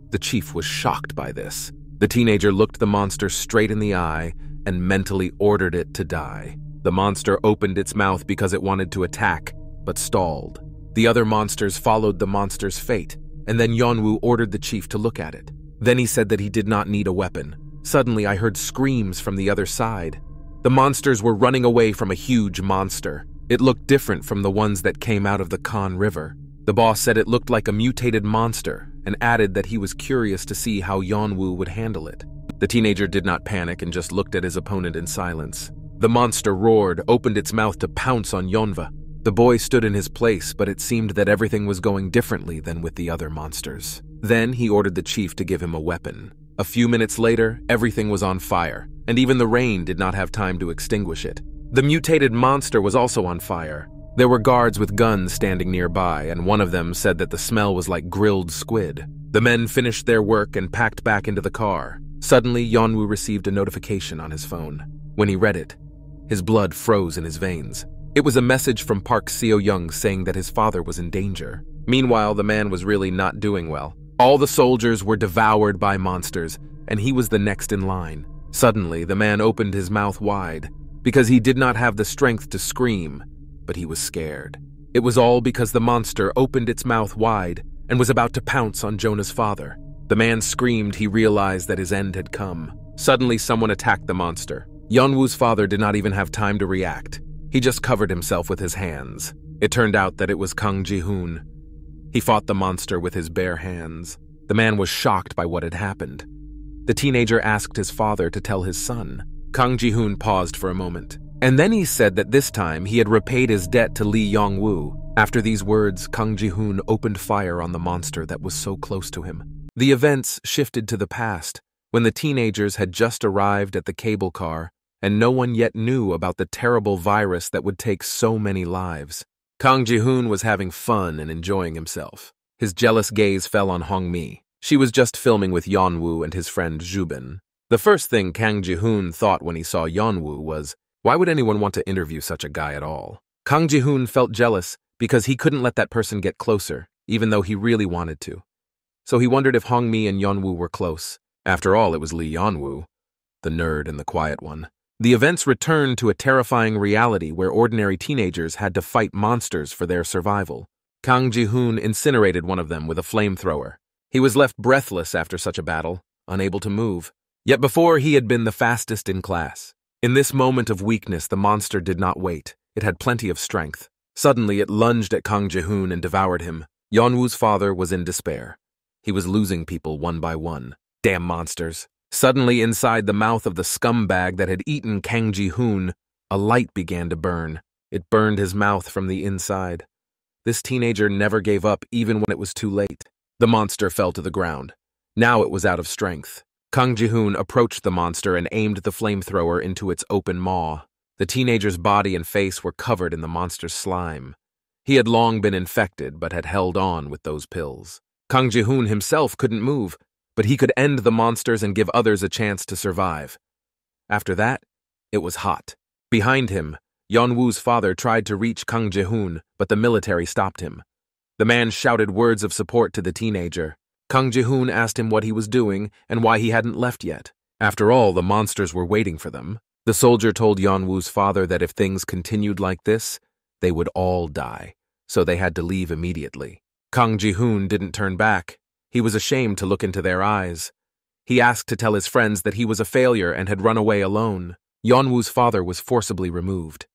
The chief was shocked by this. The teenager looked the monster straight in the eye and mentally ordered it to die. The monster opened its mouth because it wanted to attack, but stalled. The other monsters followed the monster's fate, and then Yeon-woo ordered the chief to look at it. Then he said that he did not need a weapon. Suddenly, I heard screams from the other side. The monsters were running away from a huge monster. It looked different from the ones that came out of the Han River. The boss said it looked like a mutated monster and added that he was curious to see how Yeon-woo would handle it. The teenager did not panic and just looked at his opponent in silence. The monster roared, opened its mouth to pounce on Yeonwoo. The boy stood in his place, but it seemed that everything was going differently than with the other monsters. Then he ordered the chief to give him a weapon. A few minutes later, everything was on fire, and even the rain did not have time to extinguish it. The mutated monster was also on fire. There were guards with guns standing nearby, and one of them said that the smell was like grilled squid. The men finished their work and packed back into the car. Suddenly, Yeonwoo received a notification on his phone. When he read it, his blood froze in his veins. It was a message from Park Seo-young saying that his father was in danger. Meanwhile, the man was really not doing well. All the soldiers were devoured by monsters, and he was the next in line. Suddenly, the man opened his mouth wide, because he did not have the strength to scream, but he was scared. It was all because the monster opened its mouth wide and was about to pounce on Jonah's father. The man screamed. He realized that his end had come. Suddenly, someone attacked the monster. Yeonwoo's father did not even have time to react. He just covered himself with his hands. It turned out that it was Kang Ji-hoon. He fought the monster with his bare hands. The man was shocked by what had happened. The teenager asked his father to tell his son. Kang Ji-hoon paused for a moment, and then he said that this time he had repaid his debt to Lee Yong-woo. After these words, Kang Ji-hoon opened fire on the monster that was so close to him. The events shifted to the past, when the teenagers had just arrived at the cable car, and no one yet knew about the terrible virus that would take so many lives. Kang Ji-hoon was having fun and enjoying himself. His jealous gaze fell on Hong-mi. She was just filming with Yeon-woo and his friend Jubin. The first thing Kang Ji-hoon thought when he saw Yeon-woo was, why would anyone want to interview such a guy at all? Kang Ji-hoon felt jealous because he couldn't let that person get closer, even though he really wanted to. So he wondered if Hong-mi and Yeon-woo were close. After all, it was Lee Yeon-woo, the nerd and the quiet one. The events returned to a terrifying reality where ordinary teenagers had to fight monsters for their survival. Kang Ji-hoon incinerated one of them with a flamethrower. He was left breathless after such a battle, unable to move. Yet before, he had been the fastest in class. In this moment of weakness, the monster did not wait. It had plenty of strength. Suddenly, it lunged at Kang Ji-hoon and devoured him. Yeon-woo's father was in despair. He was losing people one by one. Damn monsters. Suddenly, inside the mouth of the scumbag that had eaten Kang Ji-hoon, a light began to burn. It burned his mouth from the inside. This teenager never gave up even when it was too late. The monster fell to the ground. Now it was out of strength. Kang Ji-hoon approached the monster and aimed the flamethrower into its open maw. The teenager's body and face were covered in the monster's slime. He had long been infected but had held on with those pills. Kang Ji-hoon himself couldn't move, but he could end the monsters and give others a chance to survive. After that, it was hot. Behind him, Yeon-woo's father tried to reach Kang Ji-hoon, but the military stopped him. The man shouted words of support to the teenager. Kang Ji-hoon asked him what he was doing and why he hadn't left yet. After all, the monsters were waiting for them. The soldier told Yeon-woo's father that if things continued like this, they would all die, so they had to leave immediately. Kang Ji-hoon didn't turn back. He was ashamed to look into their eyes. He asked to tell his friends that he was a failure and had run away alone. Yeon-woo's father was forcibly removed.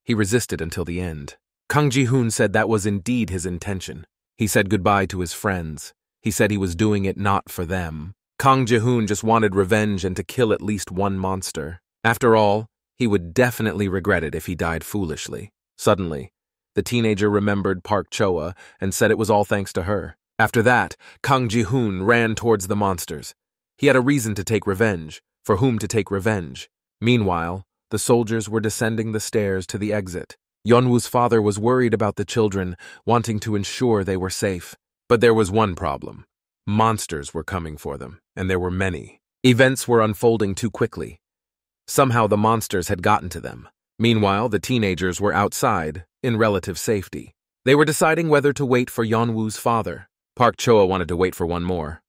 He resisted until the end. Kang Ji-hoon said that was indeed his intention. He said goodbye to his friends. He said he was doing it not for them. Kang Ji-hoon just wanted revenge and to kill at least one monster. After all, he would definitely regret it if he died foolishly. Suddenly, the teenager remembered Park Choa and said it was all thanks to her. After that, Kang Ji-hoon ran towards the monsters. He had a reason to take revenge, for whom to take revenge. Meanwhile, the soldiers were descending the stairs to the exit. Yeon-woo's father was worried about the children, wanting to ensure they were safe. But there was one problem. Monsters were coming for them, and there were many. Events were unfolding too quickly. Somehow the monsters had gotten to them. Meanwhile, the teenagers were outside, in relative safety. They were deciding whether to wait for Yeon-woo's father. Park Choa wanted to wait for one more,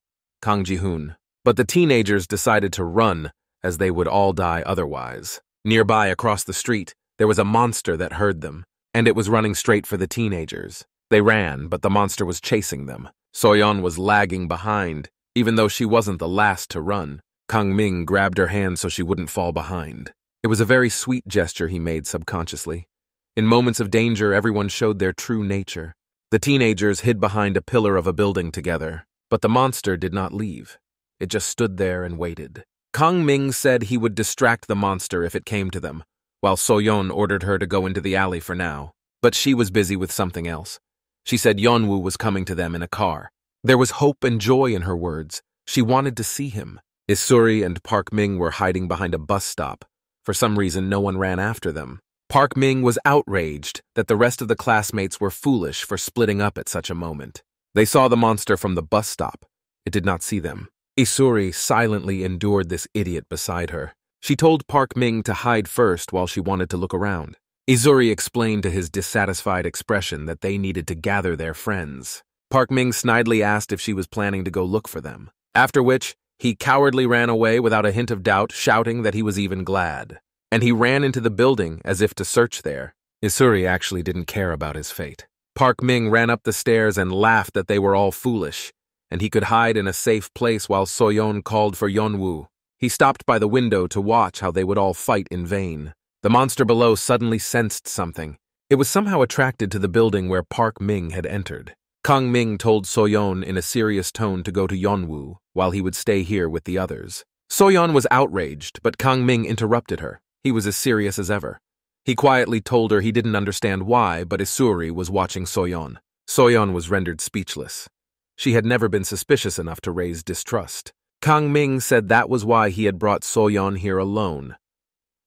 Kang Ji-hoon. But the teenagers decided to run, as they would all die otherwise. Nearby, across the street, there was a monster that heard them, and it was running straight for the teenagers. They ran, but the monster was chasing them. Soyon was lagging behind, even though she wasn't the last to run. Kang Ming grabbed her hand so she wouldn't fall behind. It was a very sweet gesture he made subconsciously. In moments of danger, everyone showed their true nature. The teenagers hid behind a pillar of a building together, but the monster did not leave. It just stood there and waited. Kang Ming said he would distract the monster if it came to them, while Soyon ordered her to go into the alley for now. But she was busy with something else. She said Yeon-woo was coming to them in a car. There was hope and joy in her words. She wanted to see him. Isuri and Park Ming were hiding behind a bus stop. For some reason, no one ran after them. Park Ming was outraged that the rest of the classmates were foolish for splitting up at such a moment. They saw the monster from the bus stop. It did not see them. Isuri silently endured this idiot beside her. She told Park Ming to hide first while she wanted to look around. Isuri explained to his dissatisfied expression that they needed to gather their friends. Park Ming snidely asked if she was planning to go look for them, after which he cowardly ran away without a hint of doubt, shouting that he was even glad. And he ran into the building as if to search there. Isuri actually didn't care about his fate. Park Ming ran up the stairs and laughed that they were all foolish, and he could hide in a safe place while Soyon called for Yeon-woo. He stopped by the window to watch how they would all fight in vain. The monster below suddenly sensed something. It was somehow attracted to the building where Park Ming had entered. Kang Ming told Soyon in a serious tone to go to Yeon-woo, while he would stay here with the others. Soyon was outraged, but Kang Ming interrupted her. He was as serious as ever. He quietly told her he didn't understand why, but Isuri was watching Soyon. Soyon was rendered speechless. She had never been suspicious enough to raise distrust. Kang Ming said that was why he had brought Soyon here alone.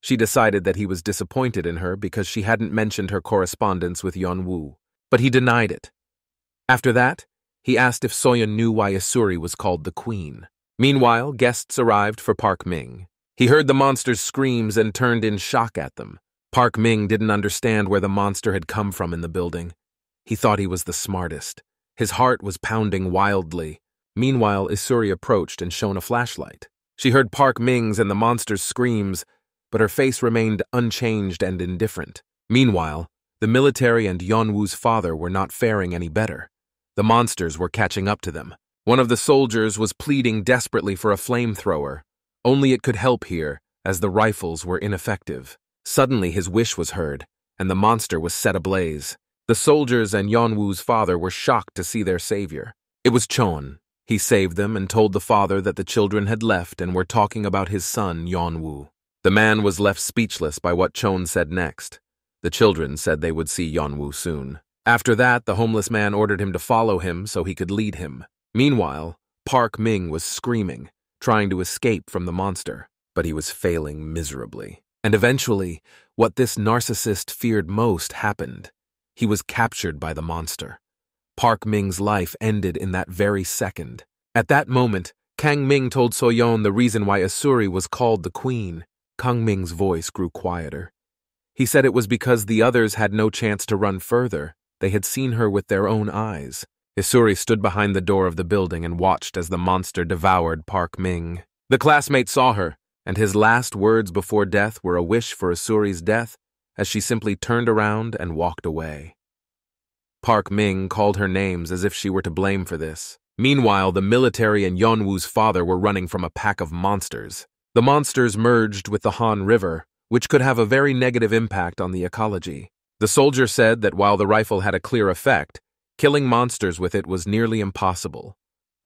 She decided that he was disappointed in her because she hadn't mentioned her correspondence with Yeon-woo, but he denied it. After that, he asked if Soyon knew why Isuri was called the Queen. Meanwhile, guests arrived for Park Ming. He heard the monster's screams and turned in shock at them. Park Ming didn't understand where the monster had come from in the building. He thought he was the smartest. His heart was pounding wildly. Meanwhile, Isuri approached and shone a flashlight. She heard Park Ming's and the monster's screams, but her face remained unchanged and indifferent. Meanwhile, the military and Yeon-woo's father were not faring any better. The monsters were catching up to them. One of the soldiers was pleading desperately for a flamethrower. Only it could help here, as the rifles were ineffective. Suddenly his wish was heard, and the monster was set ablaze. The soldiers and Yeon-woo's father were shocked to see their savior. It was Chon. He saved them and told the father that the children had left and were talking about his son, Yeon-woo. The man was left speechless by what Chon said next. The children said they would see Yeon-woo soon. After that, the homeless man ordered him to follow him so he could lead him. Meanwhile, Park Ming was screaming, trying to escape from the monster, but he was failing miserably. And eventually, what this narcissist feared most happened. He was captured by the monster. Park Ming's life ended in that very second. At that moment, Kang Ming told Soyon the reason why Isuri was called the Queen. Kang Ming's voice grew quieter. He said it was because the others had no chance to run further. They had seen her with their own eyes. Isuri stood behind the door of the building and watched as the monster devoured Park Ming. The classmate saw her, and his last words before death were a wish for Isuri's death as she simply turned around and walked away. Park Ming called her names as if she were to blame for this. Meanwhile, the military and Yeon-woo's father were running from a pack of monsters. The monsters merged with the Han River, which could have a very negative impact on the ecology. The soldier said that while the rifle had a clear effect, killing monsters with it was nearly impossible,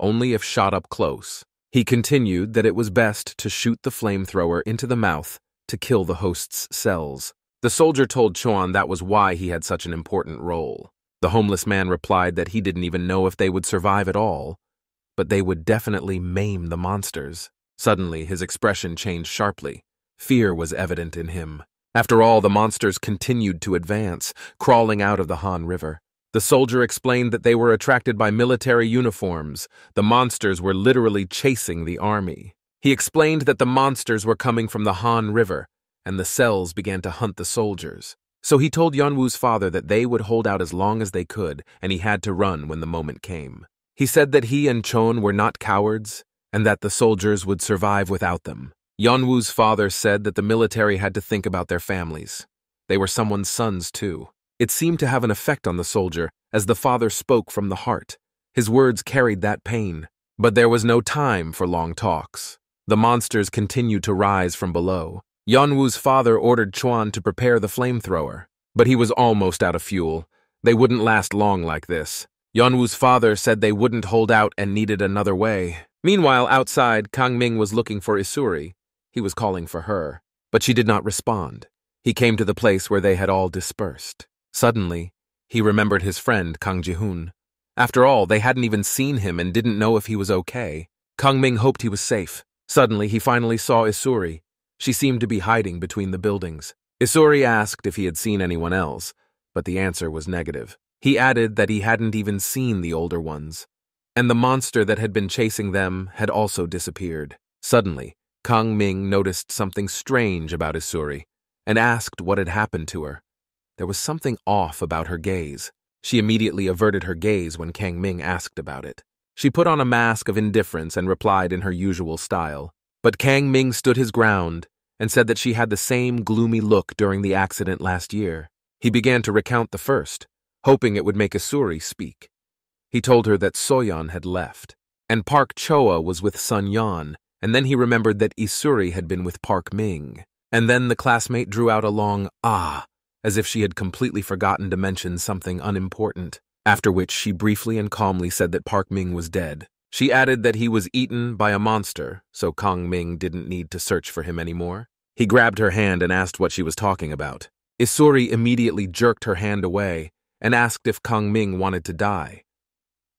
only if shot up close. He continued that it was best to shoot the flamethrower into the mouth to kill the host's cells. The soldier told Chon that was why he had such an important role. The homeless man replied that he didn't even know if they would survive at all, but they would definitely maim the monsters. Suddenly, his expression changed sharply. Fear was evident in him. After all, the monsters continued to advance, crawling out of the Han River. The soldier explained that they were attracted by military uniforms. The monsters were literally chasing the army. He explained that the monsters were coming from the Han River, and the cells began to hunt the soldiers. So he told Yeon-woo's father that they would hold out as long as they could, and he had to run when the moment came. He said that he and Chon were not cowards, and that the soldiers would survive without them. Yeon-woo's father said that the military had to think about their families. They were someone's sons, too. It seemed to have an effect on the soldier, as the father spoke from the heart. His words carried that pain. But there was no time for long talks. The monsters continued to rise from below. Yeon-woo's father ordered Chon to prepare the flamethrower, but he was almost out of fuel. They wouldn't last long like this. Yeon-woo's father said they wouldn't hold out and needed another way. Meanwhile, outside, Kang Ming was looking for Isuri. He was calling for her, but she did not respond. He came to the place where they had all dispersed. Suddenly, he remembered his friend, Kang Ji-hoon. After all, they hadn't even seen him and didn't know if he was okay. Kang Ming hoped he was safe. Suddenly, he finally saw Isuri. She seemed to be hiding between the buildings. Isuri asked if he had seen anyone else, but the answer was negative. He added that he hadn't even seen the older ones, and the monster that had been chasing them had also disappeared. Suddenly, Kang Ming noticed something strange about Isuri and asked what had happened to her. There was something off about her gaze. She immediately averted her gaze when Kang Ming asked about it. She put on a mask of indifference and replied in her usual style. But Kang Ming stood his ground and said that she had the same gloomy look during the accident last year. He began to recount the first, hoping it would make Isuri speak. He told her that Soyon had left, and Park Choa was with Sun Yeon, and then he remembered that Isuri had been with Park Ming. And then the classmate drew out a long ah, as if she had completely forgotten to mention something unimportant, after which she briefly and calmly said that Park Ming was dead. She added that he was eaten by a monster, so Kang Ming didn't need to search for him anymore. He grabbed her hand and asked what she was talking about. Isuri immediately jerked her hand away and asked if Kang Ming wanted to die.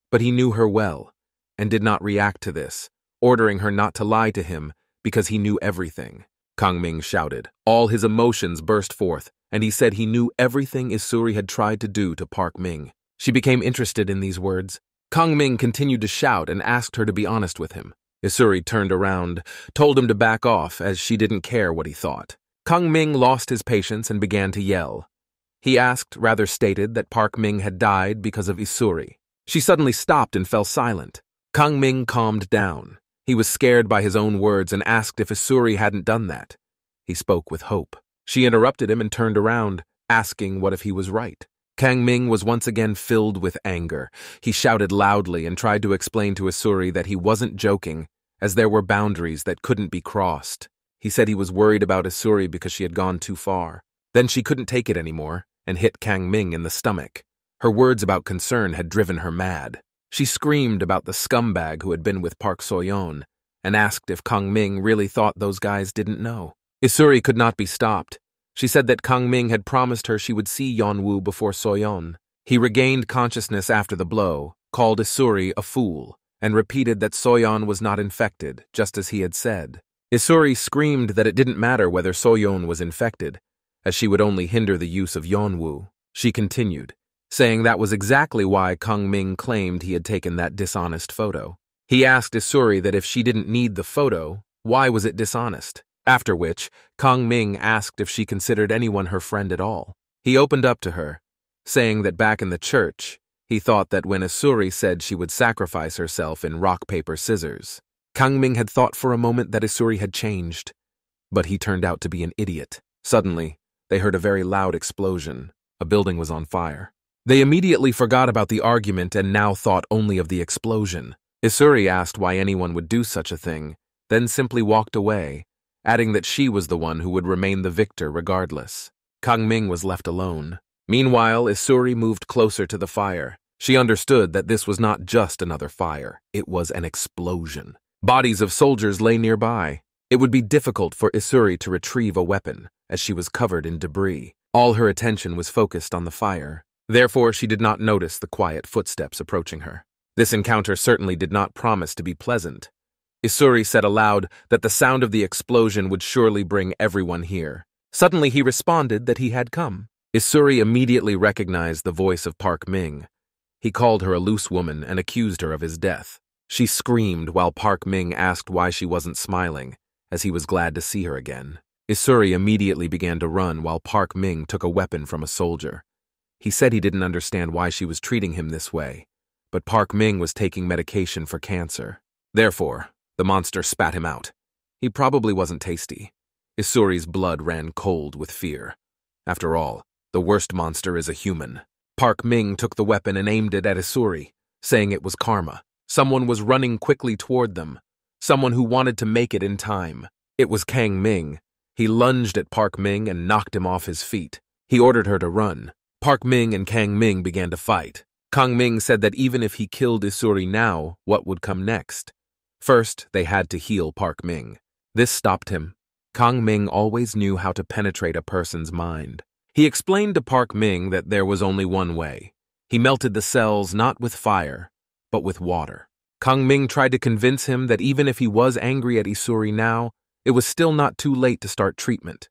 But he knew her well and did not react to this, ordering her not to lie to him because he knew everything. Kang Ming shouted. All his emotions burst forth, and he said he knew everything Isuri had tried to do to Park Ming. She became interested in these words. Kang Ming continued to shout and asked her to be honest with him. Isuri turned around, told him to back off as she didn't care what he thought. Kang Ming lost his patience and began to yell. He asked, rather stated, that Park Ming had died because of Isuri. She suddenly stopped and fell silent. Kang Ming calmed down. He was scared by his own words and asked if Isuri hadn't done that. He spoke with hope. She interrupted him and turned around, asking what if he was right. Kang Ming was once again filled with anger. He shouted loudly and tried to explain to Isuri that he wasn't joking, as there were boundaries that couldn't be crossed. He said he was worried about Isuri because she had gone too far. Then she couldn't take it anymore and hit Kang Ming in the stomach. Her words about concern had driven her mad. She screamed about the scumbag who had been with Park Soyon and asked if Kang Ming really thought those guys didn't know. Isuri could not be stopped. She said that Kang Ming had promised her she would see Yeon-woo before Soyon. He regained consciousness after the blow, called Isuri a fool, and repeated that Soyon was not infected, just as he had said. Isuri screamed that it didn't matter whether Soyon was infected, as she would only hinder the use of Yeon-woo. She continued, saying that was exactly why Kang Ming claimed he had taken that dishonest photo. He asked Isuri that if she didn't need the photo, why was it dishonest? After which, Kang Ming asked if she considered anyone her friend at all. He opened up to her, saying that back in the church, he thought that when Isuri said she would sacrifice herself in rock, paper, scissors, Kang Ming had thought for a moment that Isuri had changed, but he turned out to be an idiot. Suddenly, they heard a very loud explosion. A building was on fire. They immediately forgot about the argument and now thought only of the explosion. Isuri asked why anyone would do such a thing, then simply walked away, adding that she was the one who would remain the victor regardless. Kang Ming was left alone. Meanwhile, Isuri moved closer to the fire. She understood that this was not just another fire, it was an explosion. Bodies of soldiers lay nearby. It would be difficult for Isuri to retrieve a weapon, as she was covered in debris. All her attention was focused on the fire. Therefore, she did not notice the quiet footsteps approaching her. This encounter certainly did not promise to be pleasant. Isuri said aloud that the sound of the explosion would surely bring everyone here. Suddenly he responded that he had come. Isuri immediately recognized the voice of Park Ming. He called her a loose woman and accused her of his death. She screamed while Park Ming asked why she wasn't smiling, as he was glad to see her again. Isuri immediately began to run while Park Ming took a weapon from a soldier. He said he didn't understand why she was treating him this way, but Park Ming was taking medication for cancer. Therefore, the monster spat him out. He probably wasn't tasty. Isuri's blood ran cold with fear. After all, the worst monster is a human. Park Ming took the weapon and aimed it at Isuri, saying it was karma. Someone was running quickly toward them. Someone who wanted to make it in time. It was Kang Ming. He lunged at Park Ming and knocked him off his feet. He ordered her to run. Park Ming and Kang Ming began to fight. Kang Ming said that even if he killed Isuri now, what would come next? First, they had to heal Park Ming. This stopped him. Kang Ming always knew how to penetrate a person's mind. He explained to Park Ming that there was only one way. He melted the cells not with fire, but with water. Kang Ming tried to convince him that even if he was angry at Isuri now, it was still not too late to start treatment.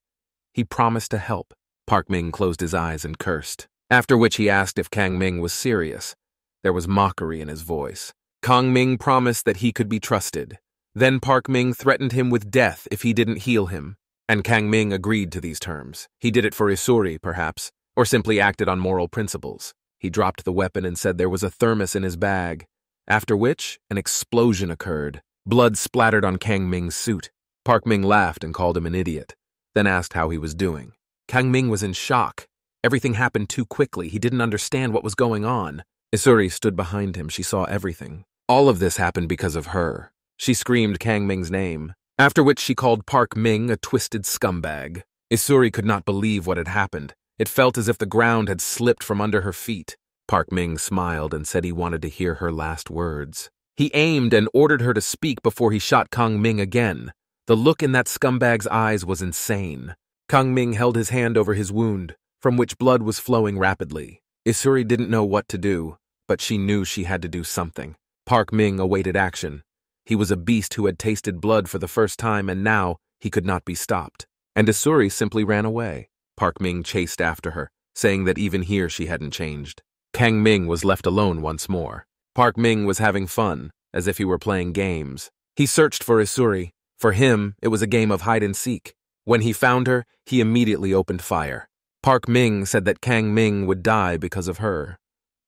He promised to help. Park Ming closed his eyes and cursed, after which he asked if Kang Ming was serious. There was mockery in his voice. Kang Ming promised that he could be trusted. Then Park Ming threatened him with death if he didn't heal him, and Kang Ming agreed to these terms. He did it for Isuri, perhaps, or simply acted on moral principles. He dropped the weapon and said there was a thermos in his bag, after which an explosion occurred. Blood splattered on Kang Ming's suit. Park Ming laughed and called him an idiot, then asked how he was doing. Kang Ming was in shock. Everything happened too quickly. He didn't understand what was going on. Isuri stood behind him. She saw everything. All of this happened because of her. She screamed Kang Ming's name, after which she called Park Ming a twisted scumbag. Isuri could not believe what had happened. It felt as if the ground had slipped from under her feet. Park Ming smiled and said he wanted to hear her last words. He aimed and ordered her to speak before he shot Kang Ming again. The look in that scumbag's eyes was insane. Kang Ming held his hand over his wound, from which blood was flowing rapidly. Isuri didn't know what to do, but she knew she had to do something. Park Ming awaited action. He was a beast who had tasted blood for the first time, and now he could not be stopped. And Isuri simply ran away. Park Ming chased after her, saying that even here she hadn't changed. Kang Ming was left alone once more. Park Ming was having fun, as if he were playing games. He searched for Isuri. For him, it was a game of hide-and-seek. When he found her, he immediately opened fire. Park Ming said that Kang Ming would die because of her.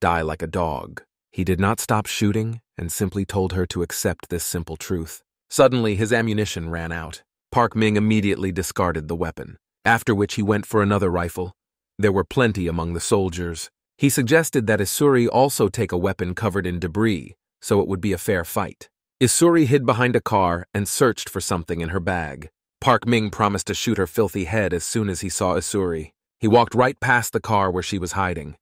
Die like a dog. He did not stop shooting and simply told her to accept this simple truth. Suddenly, his ammunition ran out. Park Ming immediately discarded the weapon, after which he went for another rifle. There were plenty among the soldiers. He suggested that Isuri also take a weapon covered in debris, so it would be a fair fight. Isuri hid behind a car and searched for something in her bag. Park Ming promised to shoot her filthy head as soon as he saw Isuri. He walked right past the car where she was hiding.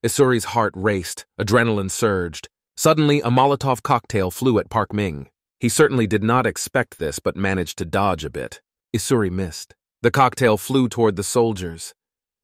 Isuri's heart raced, adrenaline surged. Suddenly, a Molotov cocktail flew at Park Ming. He certainly did not expect this, but managed to dodge a bit. Isuri missed. The cocktail flew toward the soldiers.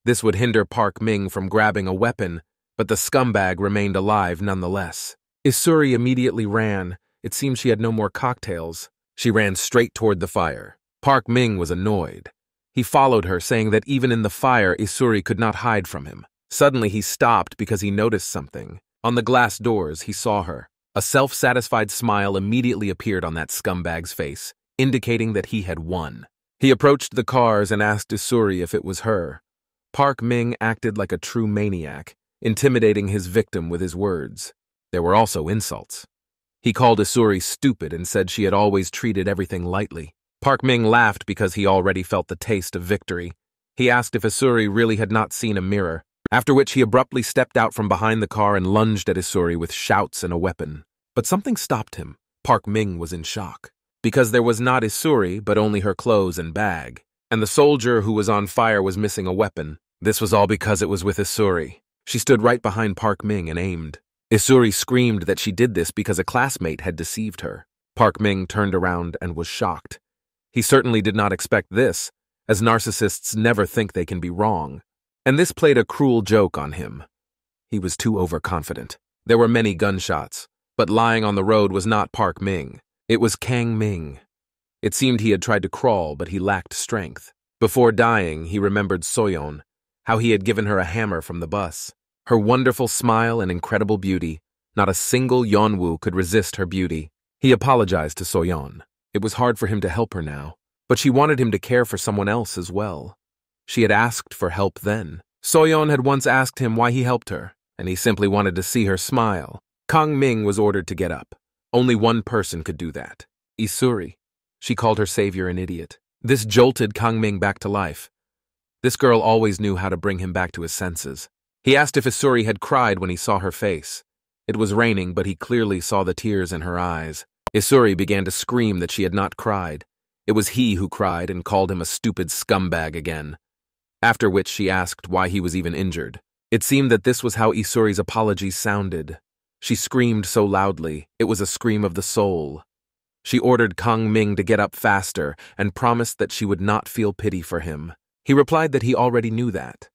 This would hinder Park Ming from grabbing a weapon, but the scumbag remained alive nonetheless. Isuri immediately ran. It seemed she had no more cocktails. She ran straight toward the fire. Park Ming was annoyed. He followed her, saying that even in the fire, Isuri could not hide from him. Suddenly, he stopped because he noticed something. On the glass doors, he saw her. A self-satisfied smile immediately appeared on that scumbag's face, indicating that he had won. He approached the cars and asked Isuri if it was her. Park Ming acted like a true maniac, intimidating his victim with his words. There were also insults. He called Isuri stupid and said she had always treated everything lightly. Park Ming laughed because he already felt the taste of victory. He asked if Isuri really had not seen a mirror, after which he abruptly stepped out from behind the car and lunged at Isuri with shouts and a weapon. But something stopped him. Park Ming was in shock, because there was not Isuri, but only her clothes and bag, and the soldier who was on fire was missing a weapon. This was all because it was with Isuri. She stood right behind Park Ming and aimed. Isuri screamed that she did this because a classmate had deceived her. Park Ming turned around and was shocked. He certainly did not expect this, as narcissists never think they can be wrong. And this played a cruel joke on him. He was too overconfident. There were many gunshots, but lying on the road was not Park Ming. It was Kang Ming. It seemed he had tried to crawl, but he lacked strength. Before dying, he remembered Soyon, how he had given her a hammer from the bus. Her wonderful smile and incredible beauty. Not a single Yeon-woo could resist her beauty. He apologized to Soyon. It was hard for him to help her now, but she wanted him to care for someone else as well. She had asked for help then. Soyon had once asked him why he helped her, and he simply wanted to see her smile. Kang Ming was ordered to get up. Only one person could do that. Isuri. She called her savior an idiot. This jolted Kang Ming back to life. This girl always knew how to bring him back to his senses. He asked if Isuri had cried when he saw her face. It was raining, but he clearly saw the tears in her eyes. Isuri began to scream that she had not cried. It was he who cried and called him a stupid scumbag again. After which she asked why he was even injured. It seemed that this was how Isuri's apologies sounded. She screamed so loudly, it was a scream of the soul. She ordered Kang Ming to get up faster and promised that she would not feel pity for him. He replied that he already knew that,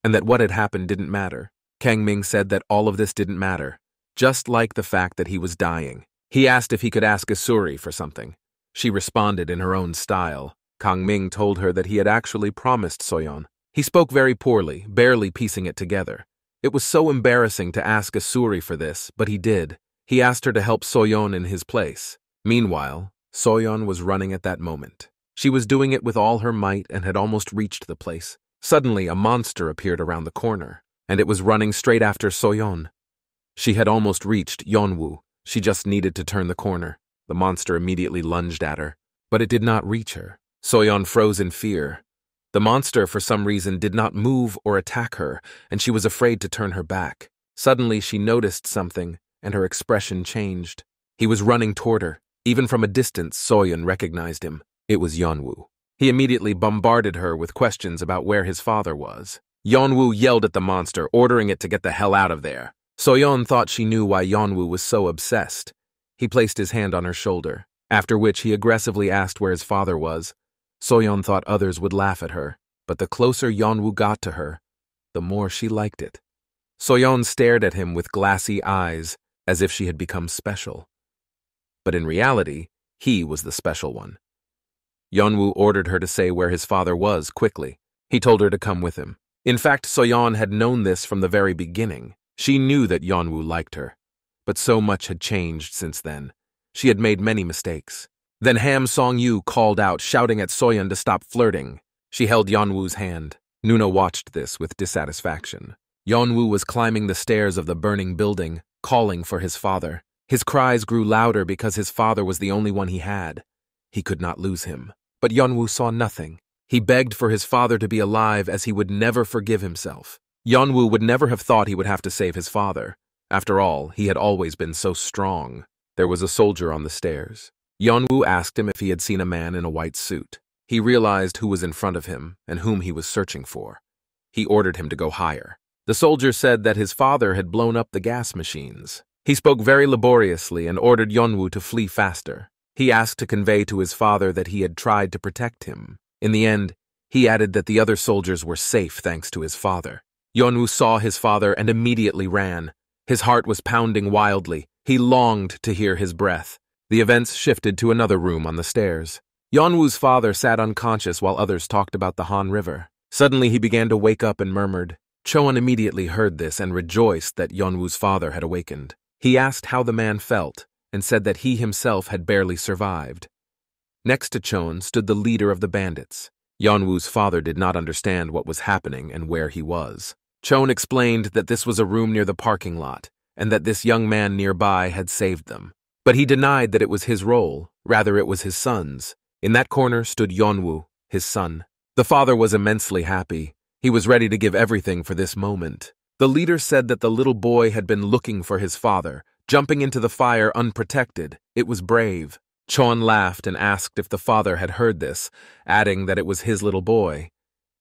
and that what had happened didn't matter. Kang Ming said that all of this didn't matter, just like the fact that he was dying. He asked if he could ask Asuri for something. She responded in her own style. Kang Ming told her that he had actually promised Soyon. He spoke very poorly, barely piecing it together. It was so embarrassing to ask Asuri for this, but he did. He asked her to help Soyon in his place. Meanwhile, Soyon was running at that moment. She was doing it with all her might and had almost reached the place. Suddenly, a monster appeared around the corner, and it was running straight after Soyon. She had almost reached Yeon-woo. She just needed to turn the corner. The monster immediately lunged at her, but it did not reach her. Soyon froze in fear. The monster, for some reason, did not move or attack her, and she was afraid to turn her back. Suddenly, she noticed something, and her expression changed. He was running toward her. Even from a distance, Soyon recognized him. It was Yeon-woo. He immediately bombarded her with questions about where his father was. Yeon-woo yelled at the monster, ordering it to get the hell out of there. Soyon thought she knew why Yeon-woo was so obsessed. He placed his hand on her shoulder, after which he aggressively asked where his father was. Soyon thought others would laugh at her, but the closer Yeon-woo got to her, the more she liked it. Soyon stared at him with glassy eyes, as if she had become special. But in reality, he was the special one. Yeon-woo ordered her to say where his father was quickly. He told her to come with him. In fact, Soyon had known this from the very beginning. She knew that Yeon-woo liked her, but so much had changed since then. She had made many mistakes. Then Ham Song-yu called out, shouting at Soyon to stop flirting. She held Yeon-woo's hand. Nuna watched this with dissatisfaction. Yeon-woo was climbing the stairs of the burning building, calling for his father. His cries grew louder because his father was the only one he had. He could not lose him. But Yeon-woo saw nothing. He begged for his father to be alive, as he would never forgive himself. Yeon-woo would never have thought he would have to save his father. After all, he had always been so strong. There was a soldier on the stairs. Yeon-woo asked him if he had seen a man in a white suit. He realized who was in front of him and whom he was searching for. He ordered him to go higher. The soldier said that his father had blown up the gas machines. He spoke very laboriously and ordered Yeon-woo to flee faster. He asked to convey to his father that he had tried to protect him. In the end, he added that the other soldiers were safe thanks to his father. Yeon-woo saw his father and immediately ran. His heart was pounding wildly. He longed to hear his breath. The events shifted to another room on the stairs. Yeon-woo's father sat unconscious while others talked about the Han River. Suddenly he began to wake up and murmured. Choan immediately heard this and rejoiced that Yeon-woo's father had awakened. He asked how the man felt and said that he himself had barely survived. Next to Choan stood the leader of the bandits. Yeon-woo's father did not understand what was happening and where he was. Choan explained that this was a room near the parking lot and that this young man nearby had saved them. But he denied that it was his role, rather it was his son's. In that corner stood Yeon-woo, his son. The father was immensely happy. He was ready to give everything for this moment. The leader said that the little boy had been looking for his father, jumping into the fire unprotected. It was brave. Choan laughed and asked if the father had heard this, adding that it was his little boy.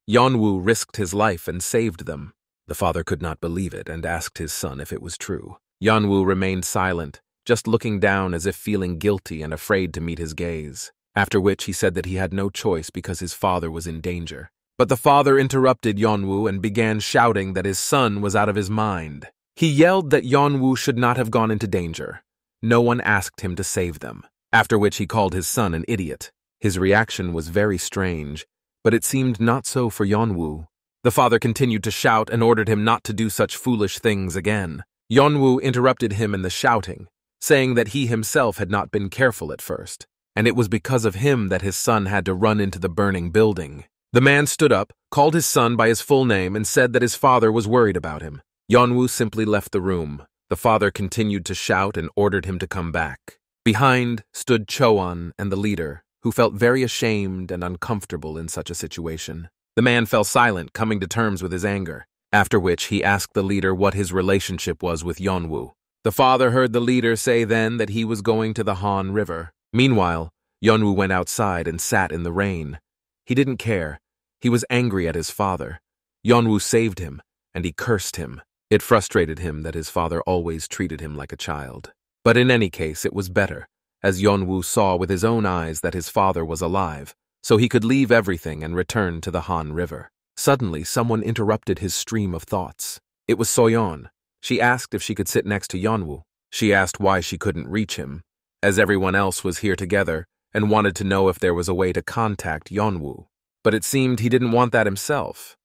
Yeon-woo risked his life and saved them. The father could not believe it and asked his son if it was true. Yeon-woo remained silent, just looking down as if feeling guilty and afraid to meet his gaze. After which he said that he had no choice because his father was in danger. But the father interrupted Yeon-woo and began shouting that his son was out of his mind. He yelled that Yeon-woo should not have gone into danger. No one asked him to save them. After which he called his son an idiot. His reaction was very strange, but it seemed not so for Yeon-woo. The father continued to shout and ordered him not to do such foolish things again. Yeon-woo interrupted him in the shouting, saying that he himself had not been careful at first, and it was because of him that his son had to run into the burning building. The man stood up, called his son by his full name, and said that his father was worried about him. Yeon-woo simply left the room. The father continued to shout and ordered him to come back. Behind stood Choan and the leader, who felt very ashamed and uncomfortable in such a situation. The man fell silent, coming to terms with his anger, after which he asked the leader what his relationship was with Yeon-woo. The father heard the leader say then that he was going to the Han River. Meanwhile, Yeon-woo went outside and sat in the rain. He didn't care. He was angry at his father. Yeon-woo saved him, and he cursed him. It frustrated him that his father always treated him like a child. But in any case, it was better, as Yeonwoo saw with his own eyes that his father was alive, so he could leave everything and return to the Han River. Suddenly, someone interrupted his stream of thoughts. It was Soyon. She asked if she could sit next to Yeonwoo. She asked why she couldn't reach him, as everyone else was here together, and wanted to know if there was a way to contact Yeonwoo. But it seemed he didn't want that himself.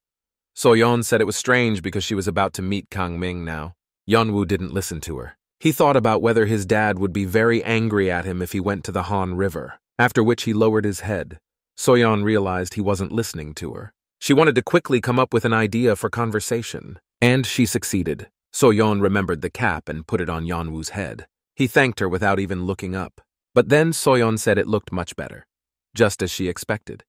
Soyon said it was strange because she was about to meet Kang-ming now. Yeonwoo didn't listen to her. He thought about whether his dad would be very angry at him if he went to the Han River, after which he lowered his head. Soyon realized he wasn't listening to her. She wanted to quickly come up with an idea for conversation, and she succeeded. Soyon remembered the cap and put it on Yeonwoo's head. He thanked her without even looking up. But then Soyon said it looked much better, just as she expected.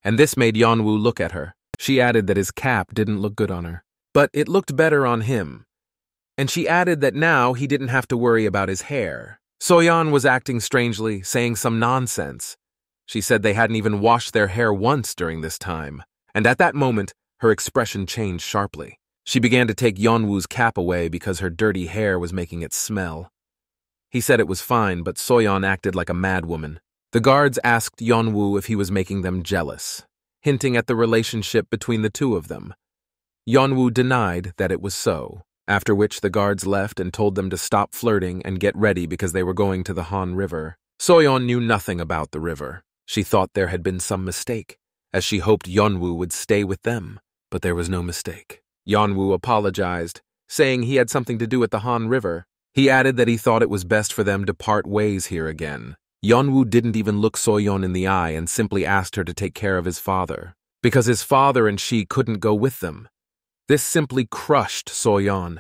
And this made Yeonwoo look at her. She added that his cap didn't look good on her, but it looked better on him. And she added that now he didn't have to worry about his hair. Soyon was acting strangely, saying some nonsense. She said they hadn't even washed their hair once during this time, and at that moment, her expression changed sharply. She began to take Yeonwoo's cap away because her dirty hair was making it smell. He said it was fine, but Soyon acted like a madwoman. The guards asked Yeonwoo if he was making them jealous, hinting at the relationship between the two of them. Yeonwoo denied that it was so, after which the guards left and told them to stop flirting and get ready because they were going to the Han River. Soyon knew nothing about the river. She thought there had been some mistake, as she hoped Yeonwoo would stay with them, but there was no mistake. Yeonwoo apologized, saying he had something to do at the Han River. He added that he thought it was best for them to part ways here again. Yeonwoo didn't even look Soyon in the eye and simply asked her to take care of his father, because his father and she couldn't go with them. This simply crushed Soyon.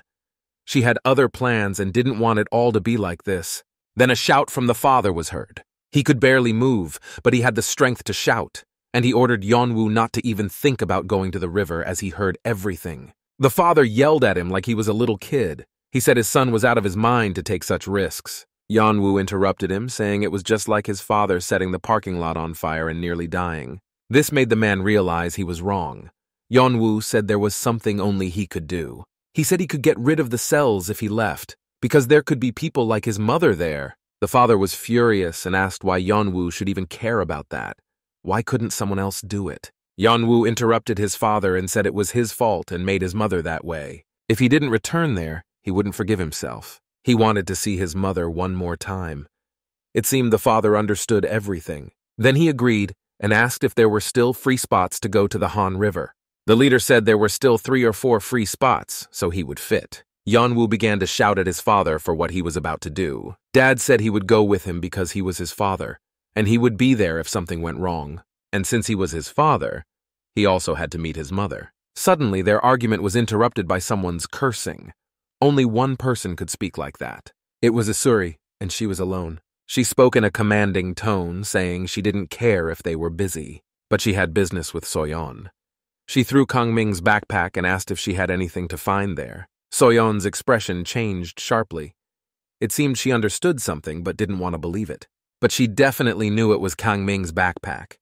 She had other plans and didn't want it all to be like this. Then a shout from the father was heard. He could barely move, but he had the strength to shout, and he ordered Yeonwoo not to even think about going to the river as he heard everything. The father yelled at him like he was a little kid. He said his son was out of his mind to take such risks. Yeonwoo interrupted him, saying it was just like his father setting the parking lot on fire and nearly dying. This made the man realize he was wrong. Yeonwoo said there was something only he could do. He said he could get rid of the cells if he left, because there could be people like his mother there. The father was furious and asked why Yeonwoo should even care about that. Why couldn't someone else do it? Yeonwoo interrupted his father and said it was his fault and made his mother that way. If he didn't return there, he wouldn't forgive himself. He wanted to see his mother one more time. It seemed the father understood everything. Then he agreed and asked if there were still free spots to go to the Han River. The leader said there were still 3 or 4 free spots, so he would fit. Yeonwoo began to shout at his father for what he was about to do. Dad said he would go with him because he was his father, and he would be there if something went wrong. And since he was his father, he also had to meet his mother. Suddenly, their argument was interrupted by someone's cursing. Only one person could speak like that. It was Isuri, and she was alone. She spoke in a commanding tone, saying she didn't care if they were busy, but she had business with Soyon. She threw Kang-ming's backpack and asked if she had anything to find there. Soyon's expression changed sharply. It seemed she understood something but didn't want to believe it. But she definitely knew it was Kang-ming's backpack.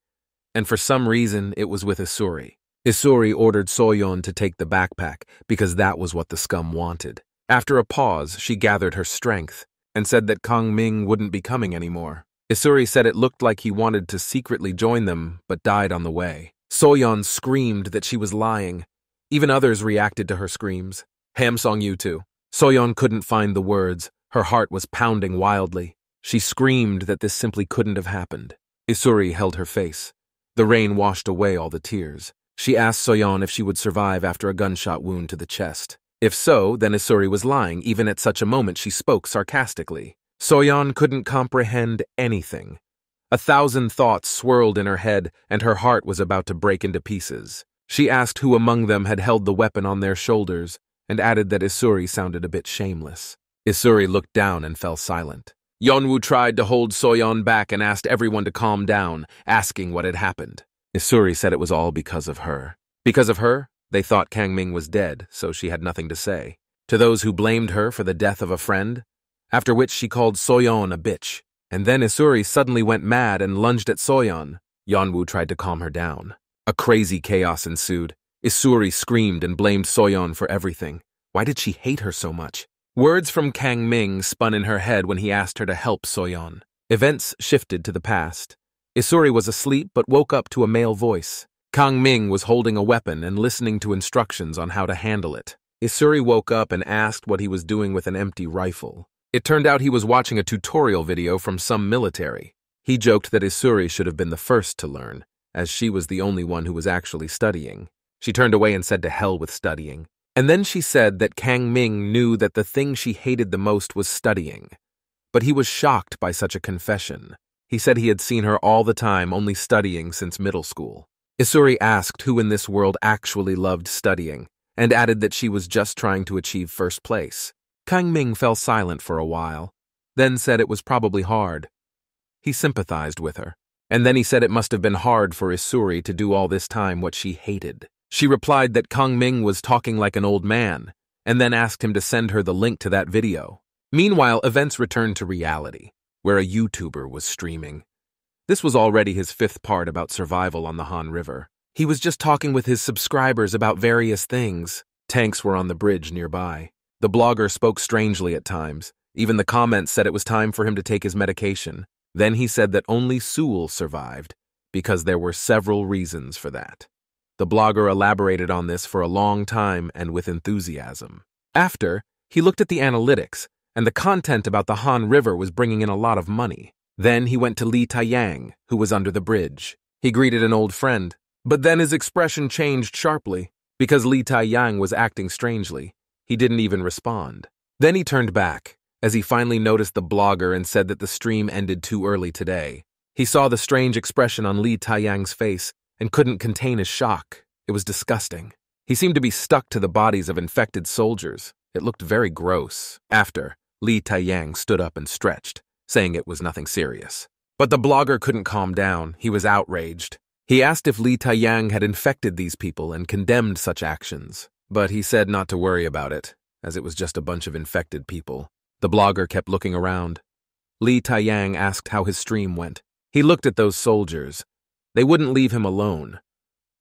And for some reason, it was with Isuri. Isuri ordered Soyon to take the backpack because that was what the scum wanted. After a pause, she gathered her strength and said that Kang-ming wouldn't be coming anymore. Isuri said it looked like he wanted to secretly join them but died on the way. Soyon screamed that she was lying. Even others reacted to her screams. Hamsong-yu too. Soyon couldn't find the words. Her heart was pounding wildly. She screamed that this simply couldn't have happened. Isuri held her face. The rain washed away all the tears. She asked Soyon if she would survive after a gunshot wound to the chest. If so, then Isuri was lying. Even at such a moment, she spoke sarcastically. Soyon couldn't comprehend anything. 1,000 thoughts swirled in her head, and her heart was about to break into pieces. She asked who among them had held the weapon on their shoulders, and added that Isuri sounded a bit shameless. Isuri looked down and fell silent. Yeonwoo tried to hold Soyon back and asked everyone to calm down, asking what had happened. Isuri said it was all because of her. Because of her, they thought Kang-ming was dead, so she had nothing to say. To those who blamed her for the death of a friend, after which she called Soyon a bitch. And then Isuri suddenly went mad and lunged at Soyon. Yeonwoo tried to calm her down. A crazy chaos ensued. Isuri screamed and blamed Soyon for everything. Why did she hate her so much? Words from Kang-ming spun in her head when he asked her to help Soyon. Events shifted to the past. Isuri was asleep but woke up to a male voice. Kang Ming was holding a weapon and listening to instructions on how to handle it. Isuri woke up and asked what he was doing with an empty rifle. It turned out he was watching a tutorial video from some military. He joked that Isuri should have been the first to learn, as she was the only one who was actually studying. She turned away and said to hell with studying. And then she said that Kang Ming knew that the thing she hated the most was studying. But he was shocked by such a confession. He said he had seen her all the time, only studying since middle school. Isuri asked who in this world actually loved studying, and added that she was just trying to achieve first place. Kang Ming fell silent for a while, then said it was probably hard. He sympathized with her, and then he said it must have been hard for Isuri to do all this time what she hated. She replied that Kang Ming was talking like an old man, and then asked him to send her the link to that video. Meanwhile, events returned to reality, where a YouTuber was streaming. This was already his 5th part about survival on the Han River. He was just talking with his subscribers about various things. Tanks were on the bridge nearby. The blogger spoke strangely at times. Even the comments said it was time for him to take his medication. Then he said that only Seoul survived, because there were several reasons for that. The blogger elaborated on this for a long time and with enthusiasm. After, he looked at the analytics, and the content about the Han River was bringing in a lot of money. Then he went to Lee Taeyang, who was under the bridge. He greeted an old friend, but then his expression changed sharply. Because Lee Taeyang was acting strangely, he didn't even respond. Then he turned back, as he finally noticed the blogger and said that the stream ended too early today. He saw the strange expression on Lee Taeyang's face and couldn't contain his shock. It was disgusting. He seemed to be stuck to the bodies of infected soldiers. It looked very gross. After, Lee Taeyang stood up and stretched, saying it was nothing serious. But the blogger couldn't calm down. He was outraged. He asked if Lee Taeyang had infected these people and condemned such actions, but he said not to worry about it, as it was just a bunch of infected people. The blogger kept looking around. Lee Taeyang asked how his stream went. He looked at those soldiers. They wouldn't leave him alone,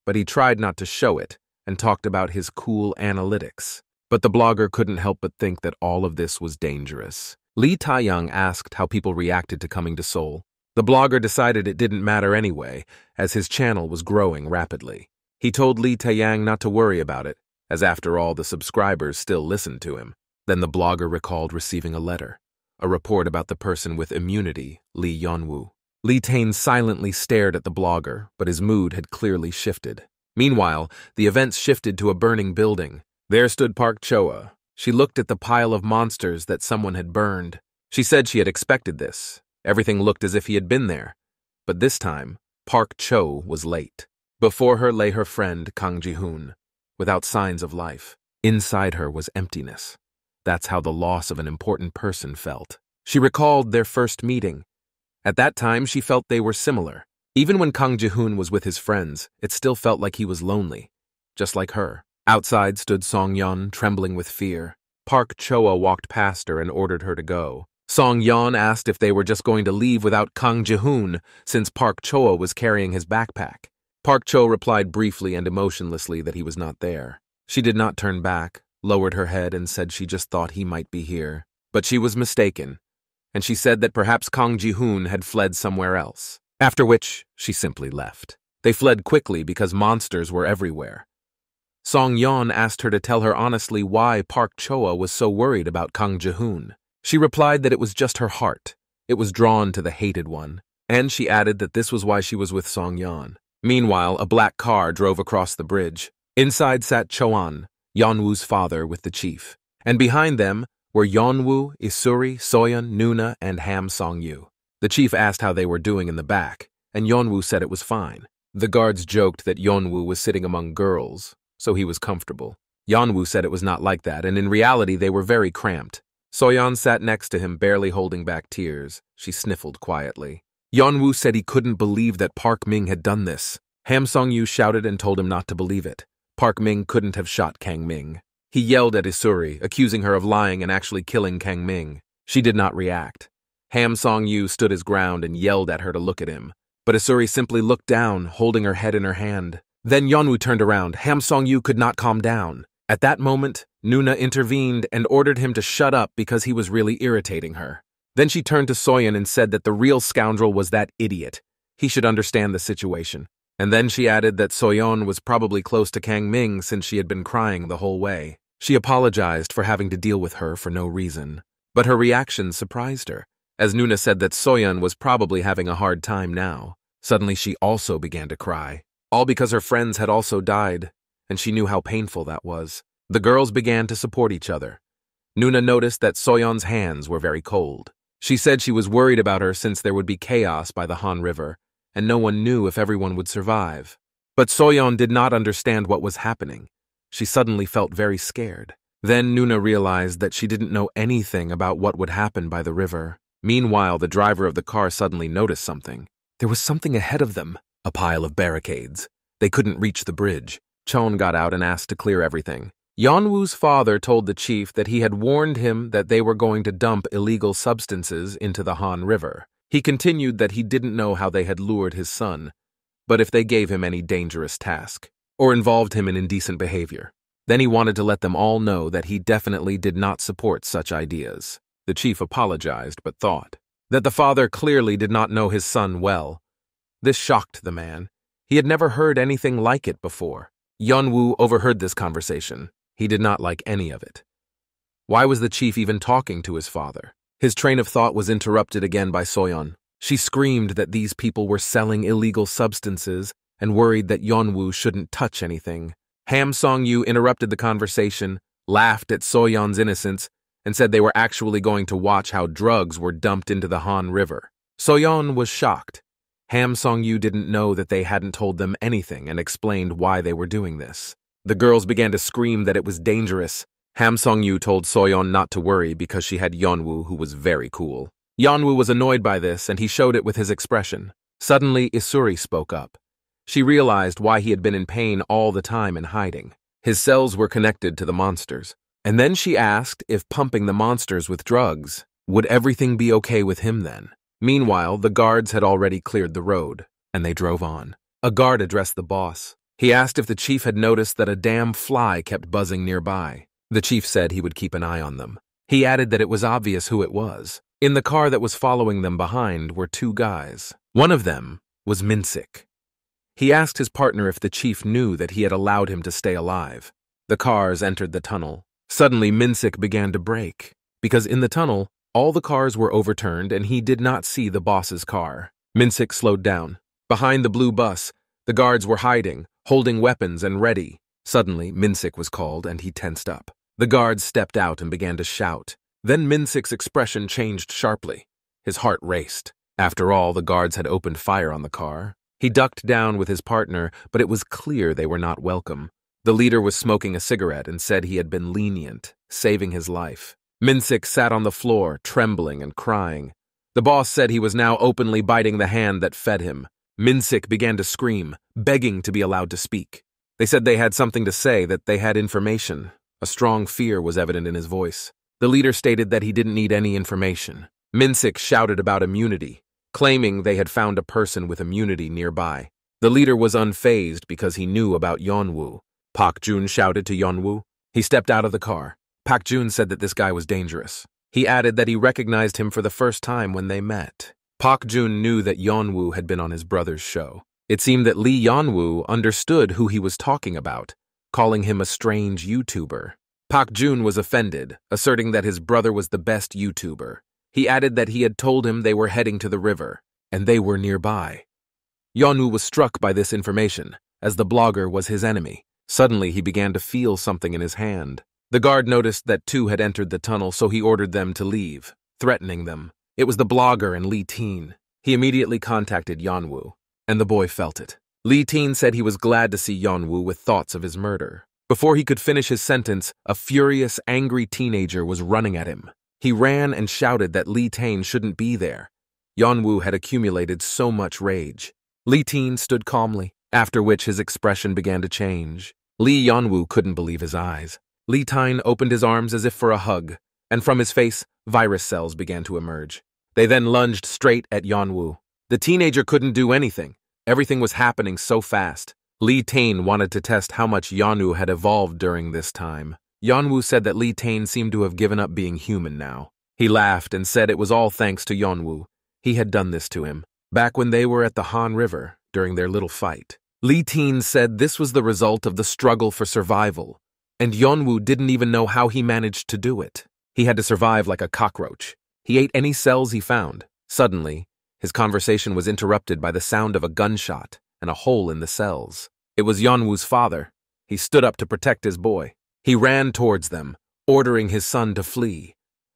but he tried not to show it and talked about his cool analytics. But the blogger couldn't help but think that all of this was dangerous. Lee Taeyang asked how people reacted to coming to Seoul. The blogger decided it didn't matter anyway, as his channel was growing rapidly. He told Lee Taeyang not to worry about it, as after all the subscribers still listened to him. Then the blogger recalled receiving a letter, a report about the person with immunity, Lee Yeon-woo. Lee Taeyang silently stared at the blogger, but his mood had clearly shifted. Meanwhile, the events shifted to a burning building. There stood Park Choa. She looked at the pile of monsters that someone had burned. She said she had expected this. Everything looked as if he had been there. But this time, Park Cho was late. Before her lay her friend, Kang Ji-hoon, without signs of life. Inside her was emptiness. That's how the loss of an important person felt. She recalled their first meeting. At that time, she felt they were similar. Even when Kang Ji-hoon was with his friends, it still felt like he was lonely, just like her. Outside stood Song-yeon, trembling with fear. Park Choa walked past her and ordered her to go. Song-yeon asked if they were just going to leave without Kang Ji-hoon, since Park Choa was carrying his backpack. Park Cho replied briefly and emotionlessly that he was not there. She did not turn back, lowered her head, and said she just thought he might be here. But she was mistaken, and she said that perhaps Kang Ji-hoon had fled somewhere else. After which, she simply left. They fled quickly because monsters were everywhere. Song-yeon asked her to tell her honestly why Park Choa was so worried about Kang Ji-hoon. She replied that it was just her heart. It was drawn to the hated one. And she added that this was why she was with Song-yeon. Meanwhile, a black car drove across the bridge. Inside sat Choan, Yeon-woo's father, with the chief. And behind them were Yeon-woo, Isuri, Soyon, Nuna, and Ham Song-yu. The chief asked how they were doing in the back, and Yeon-woo said it was fine. The guards joked that Yeon-woo was sitting among girls, so he was comfortable. Yeon-woo said it was not like that, and in reality they were very cramped. Soyon sat next to him, barely holding back tears. She sniffled quietly. Yeon-woo said he couldn't believe that Park Ming had done this. Ham Song-yu shouted and told him not to believe it. Park Ming couldn't have shot Kang Ming. He yelled at Isuri, accusing her of lying and actually killing Kang Ming. She did not react. Ham Song-yu stood his ground and yelled at her to look at him. But Isuri simply looked down, holding her head in her hand. Then Yeon-woo turned around. Ham Song-yu could not calm down. At that moment, Nuna intervened and ordered him to shut up because he was really irritating her. Then she turned to Soyon and said that the real scoundrel was that idiot. He should understand the situation. And then she added that Soyon was probably close to Kang Ming since she had been crying the whole way. She apologized for having to deal with her for no reason. But her reaction surprised her, as Nuna said that Soyon was probably having a hard time now. Suddenly she also began to cry, all because her friends had also died, and she knew how painful that was. The girls began to support each other. Nuna noticed that Soyeon's hands were very cold. She said she was worried about her since there would be chaos by the Han River, and no one knew if everyone would survive. But Soyon did not understand what was happening. She suddenly felt very scared. Then Nuna realized that she didn't know anything about what would happen by the river. Meanwhile, the driver of the car suddenly noticed something. There was something ahead of them, a pile of barricades. They couldn't reach the bridge. Chon got out and asked to clear everything. Yeonwoo's father told the chief that he had warned him that they were going to dump illegal substances into the Han River. He continued that he didn't know how they had lured his son, but if they gave him any dangerous task, or involved him in indecent behavior. Then he wanted to let them all know that he definitely did not support such ideas. The chief apologized, but thought that the father clearly did not know his son well. This shocked the man. He had never heard anything like it before. Yeonwoo overheard this conversation. He did not like any of it. Why was the chief even talking to his father? His train of thought was interrupted again by Soyon. She screamed that these people were selling illegal substances and worried that Yeonwoo shouldn't touch anything. Ham Song-yu interrupted the conversation, laughed at Soyeon's innocence, and said they were actually going to watch how drugs were dumped into the Han River. Soyon was shocked. Ham Song-yu didn't know that they hadn't told them anything and explained why they were doing this. The girls began to scream that it was dangerous. Ham Song-yu told Soyon not to worry because she had Yeonwoo, who was very cool. Yeonwoo was annoyed by this, and he showed it with his expression. Suddenly, Isuri spoke up. She realized why he had been in pain all the time and hiding. His cells were connected to the monsters. And then she asked if pumping the monsters with drugs, would everything be okay with him then? Meanwhile, the guards had already cleared the road, and they drove on. A guard addressed the boss. He asked if the chief had noticed that a damn fly kept buzzing nearby. The chief said he would keep an eye on them. He added that it was obvious who it was. In the car that was following them behind were two guys. One of them was Minsik. He asked his partner if the chief knew that he had allowed him to stay alive. The cars entered the tunnel. Suddenly, Minsik began to brake, because in the tunnel, all the cars were overturned and he did not see the boss's car. Minsik slowed down. Behind the blue bus, the guards were hiding, holding weapons and ready. Suddenly, Minsik was called and he tensed up. The guards stepped out and began to shout. Then Minsik's expression changed sharply. His heart raced. After all, the guards had opened fire on the car. He ducked down with his partner, but it was clear they were not welcome. The leader was smoking a cigarette and said he had been lenient, saving his life. Minsik sat on the floor, trembling and crying. The boss said he was now openly biting the hand that fed him. Minsik began to scream, begging to be allowed to speak. They said they had something to say, that they had information. A strong fear was evident in his voice. The leader stated that he didn't need any information. Minsik shouted about immunity, claiming they had found a person with immunity nearby. The leader was unfazed because he knew about Yeonwoo. Pak Jun shouted to Yeonwoo. He stepped out of the car. Pak Jun said that this guy was dangerous. He added that he recognized him for the first time when they met. Pak Jun knew that Yeonwoo had been on his brother's show. It seemed that Lee Yeonwoo understood who he was talking about, calling him a strange YouTuber. Pak Jun was offended, asserting that his brother was the best YouTuber. He added that he had told him they were heading to the river, and they were nearby. Yeon-u was struck by this information, as the blogger was his enemy. Suddenly, he began to feel something in his hand. The guard noticed that two had entered the tunnel, so he ordered them to leave, threatening them. It was the blogger and Lee Teen. He immediately contacted Yeonwoo, and the boy felt it. Lee Teen said he was glad to see Yeonwoo with thoughts of his murder. Before he could finish his sentence, a furious, angry teenager was running at him. He ran and shouted that Lee Teen shouldn't be there. Yeonwoo had accumulated so much rage. Lee Teen stood calmly, after which his expression began to change. Lee Yeonwoo couldn't believe his eyes. Lee Teen opened his arms as if for a hug, and from his face, virus cells began to emerge. They then lunged straight at Yeonwoo. The teenager couldn't do anything. Everything was happening so fast. Lee Teen wanted to test how much Yeon-u had evolved during this time. Yeonwoo said that Lee Teen seemed to have given up being human now. He laughed and said it was all thanks to Yeonwoo. He had done this to him, back when they were at the Han River during their little fight. Lee said this was the result of the struggle for survival, and Yeonwoo didn't even know how he managed to do it. He had to survive like a cockroach. He ate any cells he found. Suddenly, his conversation was interrupted by the sound of a gunshot and a hole in the cells. It was Yeonwoo's father. He stood up to protect his boy. He ran towards them, ordering his son to flee.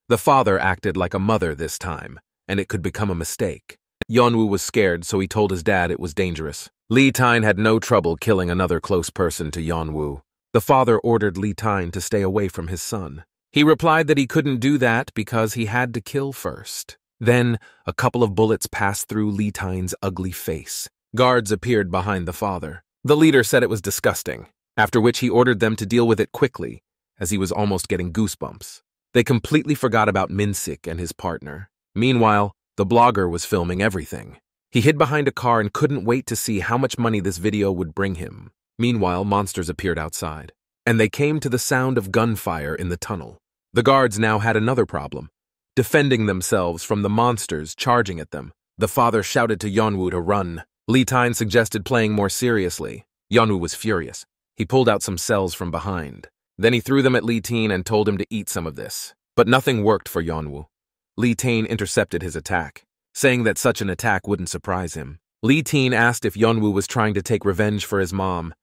The father acted like a mother this time, and it could become a mistake. Yeonwoo was scared, so he told his dad it was dangerous. Lee had no trouble killing another close person to Yeonwoo. The father ordered Lee to stay away from his son. He replied that he couldn't do that because he had to kill first. Then, a couple of bullets passed through Lee-tain's ugly face. Guards appeared behind the father. The leader said it was disgusting, after which he ordered them to deal with it quickly, as he was almost getting goosebumps. They completely forgot about Min-sik and his partner. Meanwhile, the blogger was filming everything. He hid behind a car and couldn't wait to see how much money this video would bring him. Meanwhile, monsters appeared outside, and they came to the sound of gunfire in the tunnel. The guards now had another problem, defending themselves from the monsters charging at them. The father shouted to Yeonwoo to run. Lee-tain suggested playing more seriously. Yeonwoo was furious. He pulled out some cells from behind. Then he threw them at Lee-tain and told him to eat some of this. But nothing worked for Yeonwoo. Lee-tain intercepted his attack, saying that such an attack wouldn't surprise him. Lee-tain asked if Yeonwoo was trying to take revenge for his mom.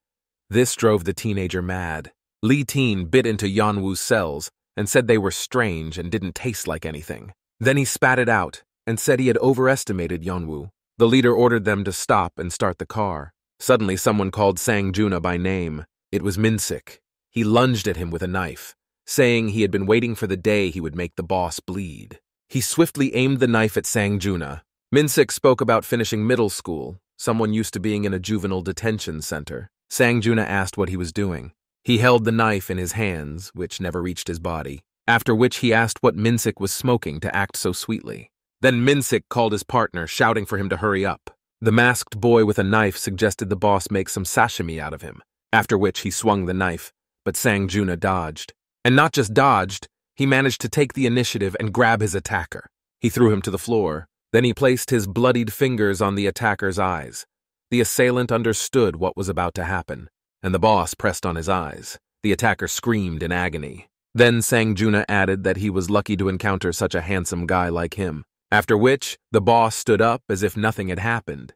This drove the teenager mad. Lee-tain bit into Yeonwoo's cells and said they were strange and didn't taste like anything. Then he spat it out and said he had overestimated Yeonwoo. The leader ordered them to stop and start the car. Suddenly, someone called Sang-juna by name. It was Min-sik. He lunged at him with a knife, saying he had been waiting for the day he would make the boss bleed. He swiftly aimed the knife at Sang-juna. Min-sik spoke about finishing middle school, someone used to being in a juvenile detention center. Sang-juna asked what he was doing. He held the knife in his hands, which never reached his body, after which he asked what Min-sik was smoking to act so sweetly. Then Min-sik called his partner, shouting for him to hurry up. The masked boy with a knife suggested the boss make some sashimi out of him, after which he swung the knife, but Sang-juna dodged. And not just dodged, he managed to take the initiative and grab his attacker. He threw him to the floor. Then he placed his bloodied fingers on the attacker's eyes. The assailant understood what was about to happen, and the boss pressed on his eyes. The attacker screamed in agony. Then Sang-juna added that he was lucky to encounter such a handsome guy like him, after which the boss stood up as if nothing had happened.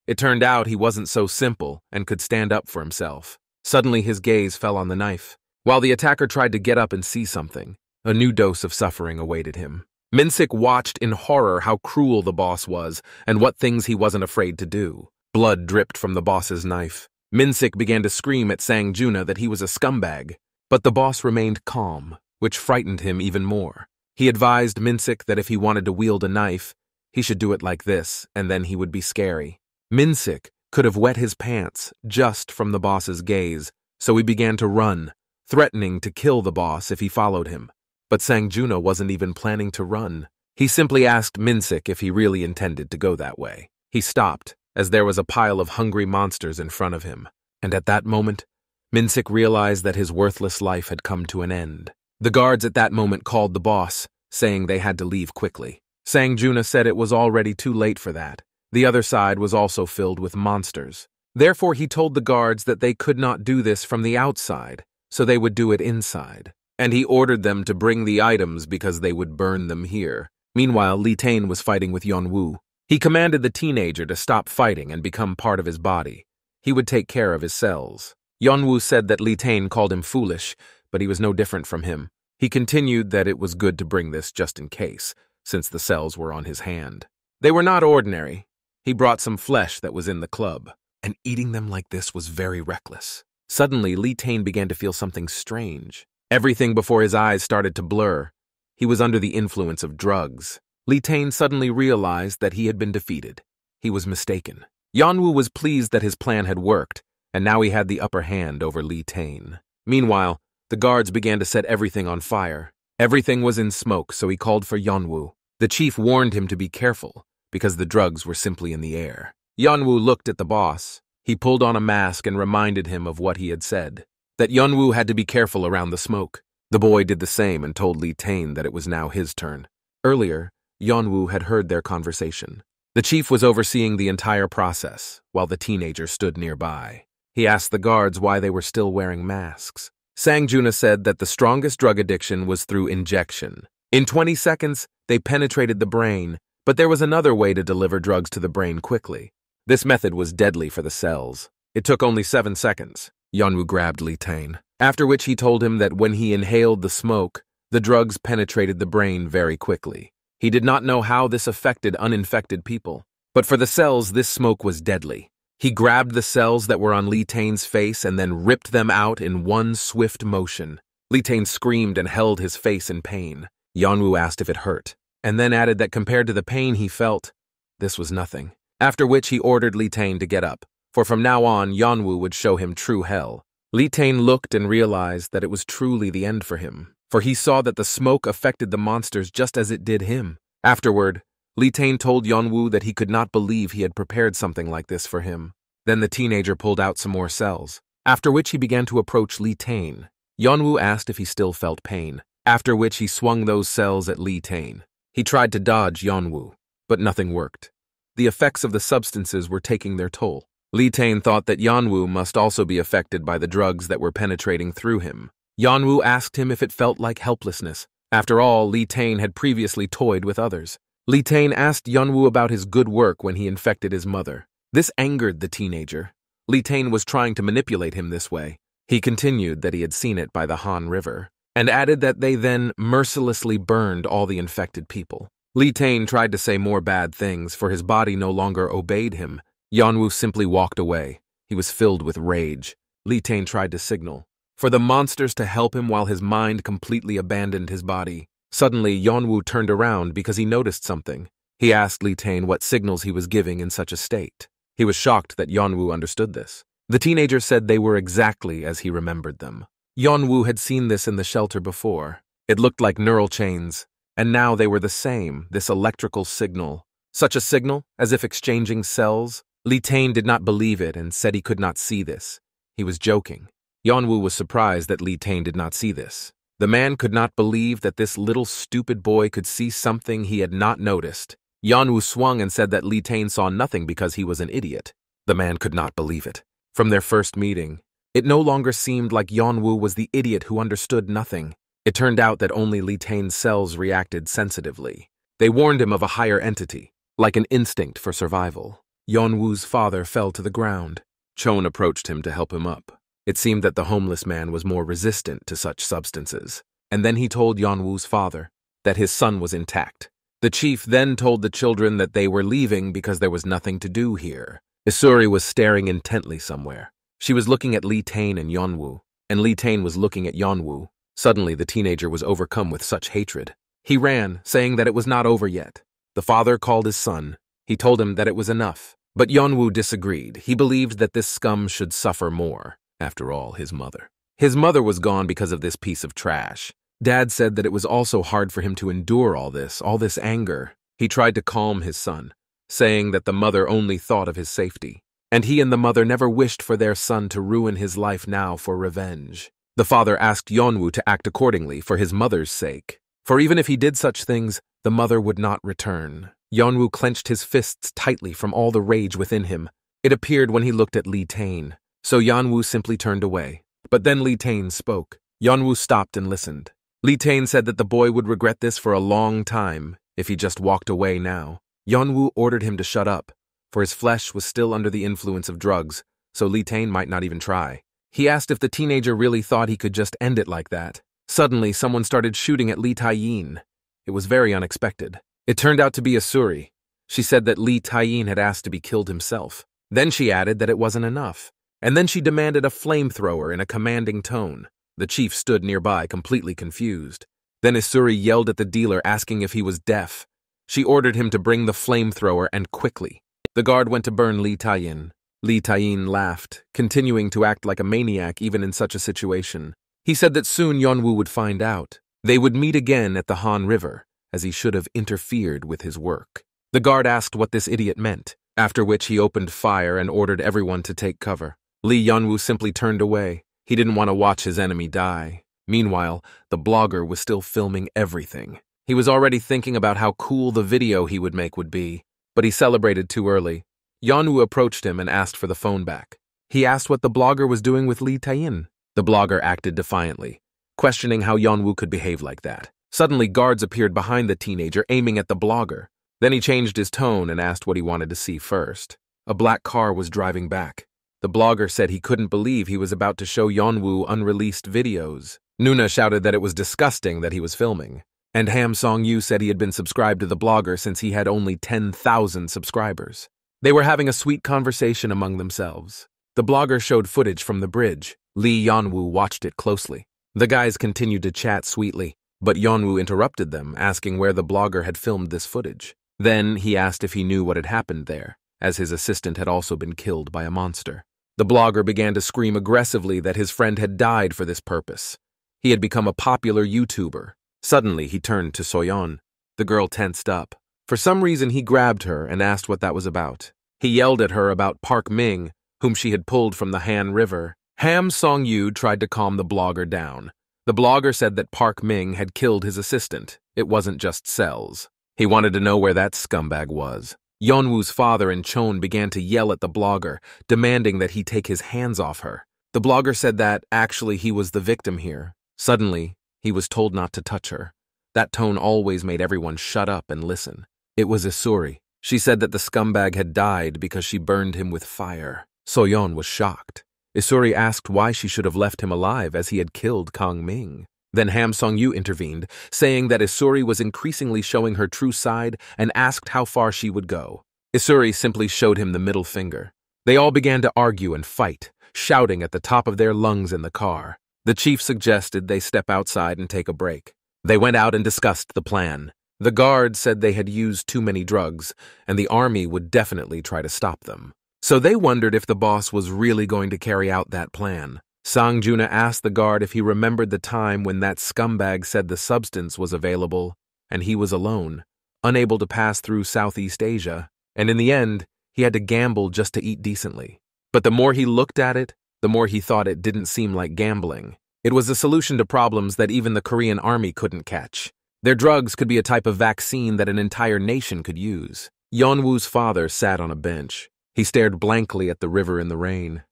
It turned out he wasn't so simple and could stand up for himself. Suddenly his gaze fell on the knife. While the attacker tried to get up and see something, a new dose of suffering awaited him. Min-sik watched in horror how cruel the boss was and what things he wasn't afraid to do. Blood dripped from the boss's knife. Min-sik began to scream at Sang-juna that he was a scumbag, but the boss remained calm, which frightened him even more. He advised Min-sik that if he wanted to wield a knife, he should do it like this, and then he would be scary. Min-sik could have wet his pants just from the boss's gaze, so he began to run, threatening to kill the boss if he followed him. But Sang-juna wasn't even planning to run. He simply asked Min-sik if he really intended to go that way. He stopped, as there was a pile of hungry monsters in front of him, and at that moment, Min-sik realized that his worthless life had come to an end. The guards at that moment called the boss, saying they had to leave quickly. Sang-juna said it was already too late for that. The other side was also filled with monsters. Therefore, he told the guards that they could not do this from the outside, so they would do it inside. And he ordered them to bring the items because they would burn them here. Meanwhile, Lee-tain was fighting with Yeonwoo. He commanded the teenager to stop fighting and become part of his body. He would take care of his cells. Yeonwoo said that Lee-tain called him foolish, but he was no different from him. He continued that it was good to bring this just in case, since the cells were on his hand. They were not ordinary. He brought some flesh that was in the club, and eating them like this was very reckless. Suddenly, Lee-tain began to feel something strange. Everything before his eyes started to blur. He was under the influence of drugs. Lee-tain suddenly realized that he had been defeated. He was mistaken. Yeonwoo was pleased that his plan had worked, and now he had the upper hand over Lee-tain. Meanwhile, the guards began to set everything on fire. Everything was in smoke, so he called for Yeonwoo. The chief warned him to be careful, because the drugs were simply in the air. Yeonwoo looked at the boss. He pulled on a mask and reminded him of what he had said, that Yeonwoo had to be careful around the smoke. The boy did the same and told Lee-tain that it was now his turn. Earlier, Yeon-woo had heard their conversation. The chief was overseeing the entire process, while the teenager stood nearby. He asked the guards why they were still wearing masks. Sang-juna said that the strongest drug addiction was through injection. In 20 seconds, they penetrated the brain, but there was another way to deliver drugs to the brain quickly. This method was deadly for the cells. It took only 7 seconds. Yeon-woo grabbed Lee Tae, after which he told him that when he inhaled the smoke, the drugs penetrated the brain very quickly. He did not know how this affected uninfected people, but for the cells, this smoke was deadly. He grabbed the cells that were on Lee Tae's face and then ripped them out in one swift motion. Lee Tae screamed and held his face in pain. Yeon-woo asked if it hurt, and then added that compared to the pain he felt, this was nothing. After which he ordered Lee Tae to get up, for from now on, Yeon-woo would show him true hell. Lee Tae looked and realized that it was truly the end for him, for he saw that the smoke affected the monsters just as it did him. Afterward, Lee Tae told Yeon-woo that he could not believe he had prepared something like this for him. Then the teenager pulled out some more cells, after which he began to approach Lee Tae. Yeon-woo asked if he still felt pain, after which he swung those cells at Lee Tae. He tried to dodge Yeon-woo, but nothing worked. The effects of the substances were taking their toll. Lee Tae thought that Yeon-woo must also be affected by the drugs that were penetrating through him. Yeon-woo asked him if it felt like helplessness. After all, Lee Tae had previously toyed with others. Lee Tae asked Yeon-woo about his good work when he infected his mother. This angered the teenager. Lee Tae was trying to manipulate him this way. He continued that he had seen it by the Han River, and added that they then mercilessly burned all the infected people. Lee Tae tried to say more bad things, for his body no longer obeyed him. Yeon-woo simply walked away. He was filled with rage. Lee Tae tried to signal for the monsters to help him while his mind completely abandoned his body. Suddenly, Yeon-woo turned around because he noticed something. He asked Lee Tae what signals he was giving in such a state. He was shocked that Yeon-woo understood this. The teenager said they were exactly as he remembered them. Yeon-woo had seen this in the shelter before. It looked like neural chains, and now they were the same, this electrical signal. Such a signal, as if exchanging cells. Lee Tae did not believe it and said he could not see this. He was joking. Yeon-woo was surprised that Lee Tae did not see this. The man could not believe that this little stupid boy could see something he had not noticed. Yeon-woo swung and said that Lee Tae saw nothing because he was an idiot. The man could not believe it. From their first meeting, it no longer seemed like Yeon-woo was the idiot who understood nothing. It turned out that only Lee Tae's cells reacted sensitively. They warned him of a higher entity, like an instinct for survival. Yeon-woo's father fell to the ground. Chon approached him to help him up. It seemed that the homeless man was more resistant to such substances. And then he told Yeon-woo's father that his son was intact. The chief then told the children that they were leaving because there was nothing to do here. Isuri was staring intently somewhere. She was looking at Lee Tae and Yeon-woo, and Lee Tae was looking at Yeon-woo. Suddenly, the teenager was overcome with such hatred. He ran, saying that it was not over yet. The father called his son. He told him that it was enough. But Yeon-woo disagreed. He believed that this scum should suffer more. After all, his mother. His mother was gone because of this piece of trash. Dad said that it was also hard for him to endure all this anger. He tried to calm his son, saying that the mother only thought of his safety, and he and the mother never wished for their son to ruin his life now for revenge. The father asked Yeon-woo to act accordingly for his mother's sake, for even if he did such things, the mother would not return. Yeon-woo clenched his fists tightly from all the rage within him. It appeared when he looked at Lee Tae, so Yeon-woo simply turned away. But then Lee Tae spoke. Yeon-woo stopped and listened. Lee Tae said that the boy would regret this for a long time if he just walked away now. Yeon-woo ordered him to shut up, for his flesh was still under the influence of drugs, so Lee Tae might not even try. He asked if the teenager really thought he could just end it like that. Suddenly, someone started shooting at Lee Tae. It was very unexpected. It turned out to be Isuri. She said that Lee Tae had asked to be killed himself. Then she added that it wasn't enough. And then she demanded a flamethrower in a commanding tone. The chief stood nearby, completely confused. Then Isuri yelled at the dealer, asking if he was deaf. She ordered him to bring the flamethrower, and quickly. The guard went to burn Lee Tae. Lee Tae laughed, continuing to act like a maniac even in such a situation. He said that soon Yeon-woo would find out. They would meet again at the Han River, as he should have interfered with his work. The guard asked what this idiot meant, after which he opened fire and ordered everyone to take cover. Lee Yeon-woo simply turned away. He didn't want to watch his enemy die. Meanwhile, the blogger was still filming everything. He was already thinking about how cool the video he would make would be, but he celebrated too early. Yeon-u approached him and asked for the phone back. He asked what the blogger was doing with Lee Tae-in. The blogger acted defiantly, questioning how Yeon-woo could behave like that. Suddenly, guards appeared behind the teenager, aiming at the blogger. Then he changed his tone and asked what he wanted to see first. A black car was driving back. The blogger said he couldn't believe he was about to show Yeon-woo unreleased videos. Nuna shouted that it was disgusting that he was filming. And Ham Song-yu said he had been subscribed to the blogger since he had only 10,000 subscribers. They were having a sweet conversation among themselves. The blogger showed footage from the bridge. Lee Yeon-woo watched it closely. The guys continued to chat sweetly, but Yeon-woo interrupted them, asking where the blogger had filmed this footage. Then he asked if he knew what had happened there, as his assistant had also been killed by a monster. The blogger began to scream aggressively that his friend had died for this purpose. He had become a popular YouTuber. Suddenly, he turned to Soyon. The girl tensed up. For some reason, he grabbed her and asked what that was about. He yelled at her about Park Ming, whom she had pulled from the Han River. Ham Song-yu tried to calm the blogger down. The blogger said that Park Ming had killed his assistant. It wasn't just cells. He wanted to know where that scumbag was. Yeonwoo's father and Chon began to yell at the blogger, demanding that he take his hands off her. The blogger said that, actually, he was the victim here. Suddenly, he was told not to touch her. That tone always made everyone shut up and listen. It was Isuri. She said that the scumbag had died because she burned him with fire. Soyon was shocked. Isuri asked why she should have left him alive as he had killed Kang Ming. Then Ham Song-yu intervened, saying that Isuri was increasingly showing her true side and asked how far she would go. Isuri simply showed him the middle finger. They all began to argue and fight, shouting at the top of their lungs in the car. The chief suggested they step outside and take a break. They went out and discussed the plan. The guards said they had used too many drugs, and the army would definitely try to stop them. So they wondered if the boss was really going to carry out that plan. Sang-juna asked the guard if he remembered the time when that scumbag said the substance was available, and he was alone, unable to pass through Southeast Asia, and in the end, he had to gamble just to eat decently. But the more he looked at it, the more he thought it didn't seem like gambling. It was a solution to problems that even the Korean army couldn't catch. Their drugs could be a type of vaccine that an entire nation could use. Yeonwoo's father sat on a bench. He stared blankly at the river in the rain.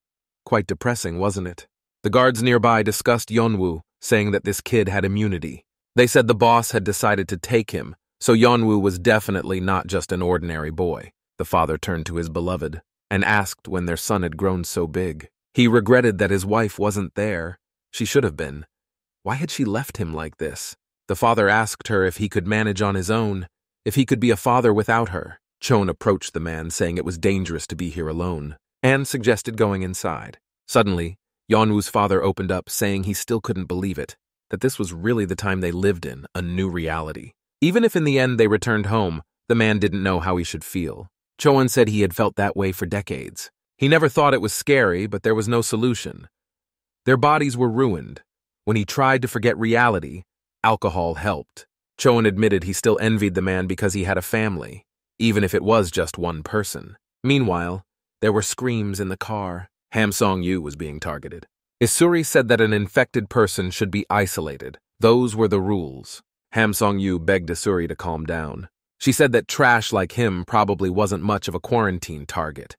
Quite depressing, wasn't it? The guards nearby discussed Yeonwoo, saying that this kid had immunity. They said the boss had decided to take him, so Yeonwoo was definitely not just an ordinary boy. The father turned to his beloved and asked when their son had grown so big. He regretted that his wife wasn't there. She should have been. Why had she left him like this? The father asked her if he could manage on his own, if he could be a father without her. Chon approached the man, saying it was dangerous to be here alone, and suggested going inside. Suddenly, Yeonwoo's father opened up, saying he still couldn't believe it, that this was really the time they lived in, a new reality. Even if in the end they returned home, the man didn't know how he should feel. Chon said he had felt that way for decades. He never thought it was scary, but there was no solution. Their bodies were ruined. When he tried to forget reality, alcohol helped. Chon admitted he still envied the man because he had a family, even if it was just one person. Meanwhile, there were screams in the car. Ham Song-yu was being targeted. Isuri said that an infected person should be isolated. Those were the rules. Ham Song-yu begged Isuri to calm down. She said that trash like him probably wasn't much of a quarantine target.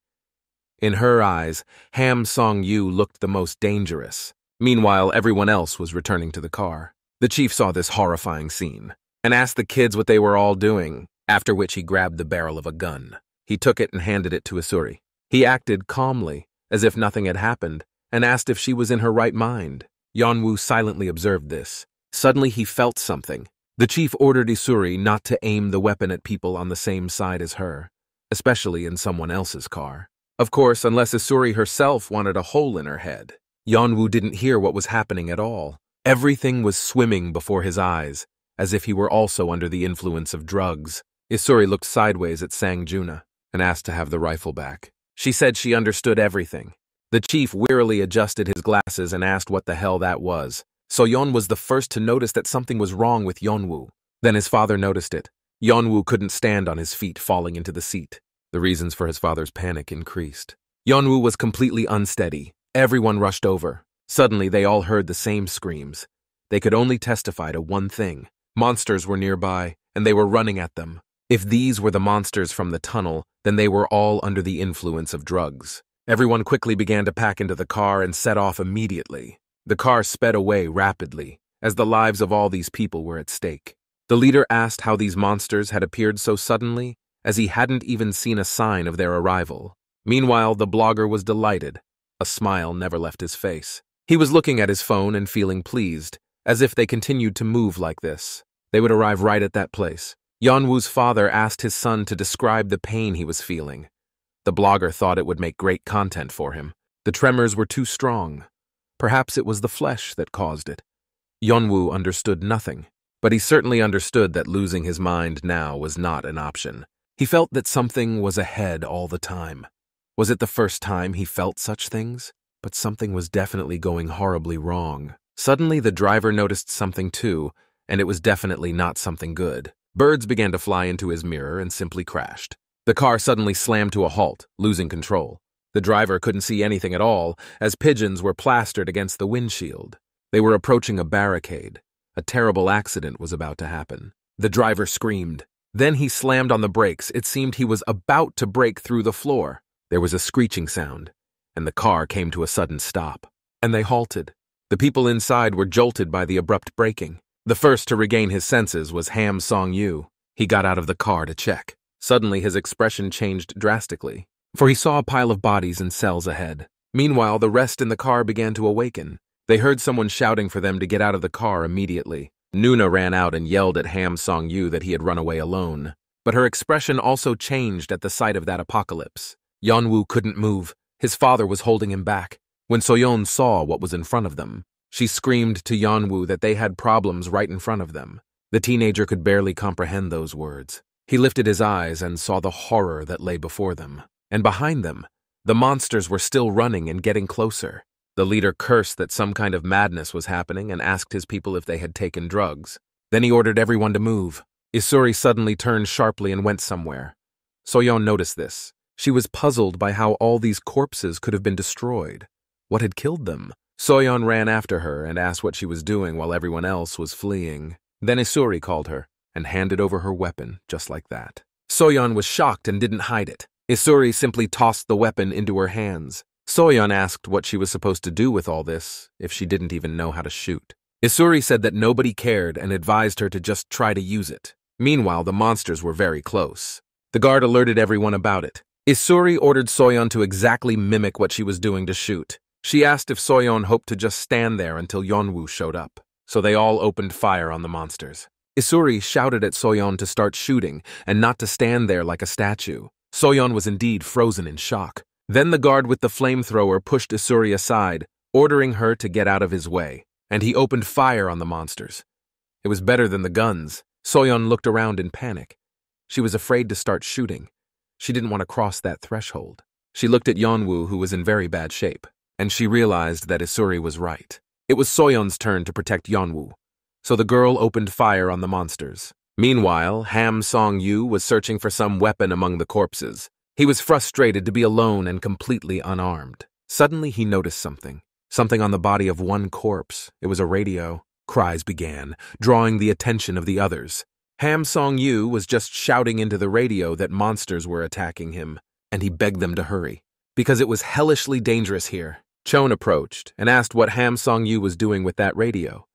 In her eyes, Ham Song-yu looked the most dangerous. Meanwhile, everyone else was returning to the car. The chief saw this horrifying scene and asked the kids what they were all doing, after which he grabbed the barrel of a gun. He took it and handed it to Isuri. He acted calmly, as if nothing had happened, and asked if she was in her right mind. Yeon-woo silently observed this. Suddenly he felt something. The chief ordered Isuri not to aim the weapon at people on the same side as her, especially in someone else's car. Of course, unless Isuri herself wanted a hole in her head. Yeon-woo didn't hear what was happening at all. Everything was swimming before his eyes, as if he were also under the influence of drugs. Isuri looked sideways at Sang-juna and asked to have the rifle back. She said she understood everything. The chief wearily adjusted his glasses and asked what the hell that was. Soyon was the first to notice that something was wrong with Yeonwoo. Then his father noticed it. Yeonwoo couldn't stand on his feet, falling into the seat. The reasons for his father's panic increased. Yeonwoo was completely unsteady. Everyone rushed over. Suddenly, they all heard the same screams. They could only testify to one thing. Monsters were nearby, and they were running at them. If these were the monsters from the tunnel, then they were all under the influence of drugs. Everyone quickly began to pack into the car and set off immediately. The car sped away rapidly, as the lives of all these people were at stake. The leader asked how these monsters had appeared so suddenly, as he hadn't even seen a sign of their arrival. Meanwhile, the blogger was delighted. A smile never left his face. He was looking at his phone and feeling pleased, as if they continued to move like this, they would arrive right at that place. Yeonwoo's father asked his son to describe the pain he was feeling. The blogger thought it would make great content for him. The tremors were too strong. Perhaps it was the flesh that caused it. Yeonwoo understood nothing, but he certainly understood that losing his mind now was not an option. He felt that something was ahead all the time. Was it the first time he felt such things? But something was definitely going horribly wrong. Suddenly, the driver noticed something too, and it was definitely not something good. Birds began to fly into his mirror and simply crashed. The car suddenly slammed to a halt, losing control. The driver couldn't see anything at all, as pigeons were plastered against the windshield. They were approaching a barricade. A terrible accident was about to happen. The driver screamed. Then he slammed on the brakes. It seemed he was about to break through the floor. There was a screeching sound, and the car came to a sudden stop. And they halted. The people inside were jolted by the abrupt braking. The first to regain his senses was Ham Song-yu. He got out of the car to check. Suddenly, his expression changed drastically, for he saw a pile of bodies and cells ahead. Meanwhile, the rest in the car began to awaken. They heard someone shouting for them to get out of the car immediately. Nuna ran out and yelled at Ham Song-yu that he had run away alone. But her expression also changed at the sight of that apocalypse. Yeonwoo couldn't move. His father was holding him back. When Soyon saw what was in front of them, she screamed to Yeonwoo that they had problems right in front of them. The teenager could barely comprehend those words. He lifted his eyes and saw the horror that lay before them. And behind them, the monsters were still running and getting closer. The leader cursed that some kind of madness was happening and asked his people if they had taken drugs. Then he ordered everyone to move. Isuri suddenly turned sharply and went somewhere. Soyon noticed this. She was puzzled by how all these corpses could have been destroyed. What had killed them? Soyon ran after her and asked what she was doing while everyone else was fleeing. Then Isuri called her and handed over her weapon just like that. Soyon was shocked and didn't hide it. Isuri simply tossed the weapon into her hands. Soyon asked what she was supposed to do with all this if she didn't even know how to shoot. Isuri said that nobody cared and advised her to just try to use it. Meanwhile, the monsters were very close. The guard alerted everyone about it. Isuri ordered Soyon to exactly mimic what she was doing to shoot. She asked if Soyon hoped to just stand there until Yeonwoo showed up. So they all opened fire on the monsters. Isuri shouted at Soyon to start shooting and not to stand there like a statue. Soyon was indeed frozen in shock. Then the guard with the flamethrower pushed Isuri aside, ordering her to get out of his way, and he opened fire on the monsters. It was better than the guns. Soyon looked around in panic. She was afraid to start shooting. She didn't want to cross that threshold. She looked at Yeonwoo, who was in very bad shape, and she realized that Isuri was right. It was Soyon's turn to protect Yeonwoo, so the girl opened fire on the monsters. Meanwhile, Ham Song-yu was searching for some weapon among the corpses. He was frustrated to be alone and completely unarmed. Suddenly he noticed something on the body of one corpse. It was a radio. Cries began, drawing the attention of the others. Ham Song-yu was just shouting into the radio that monsters were attacking him, and he begged them to hurry, because it was hellishly dangerous here. Chon approached and asked what Ham Song-yu was doing with that radio.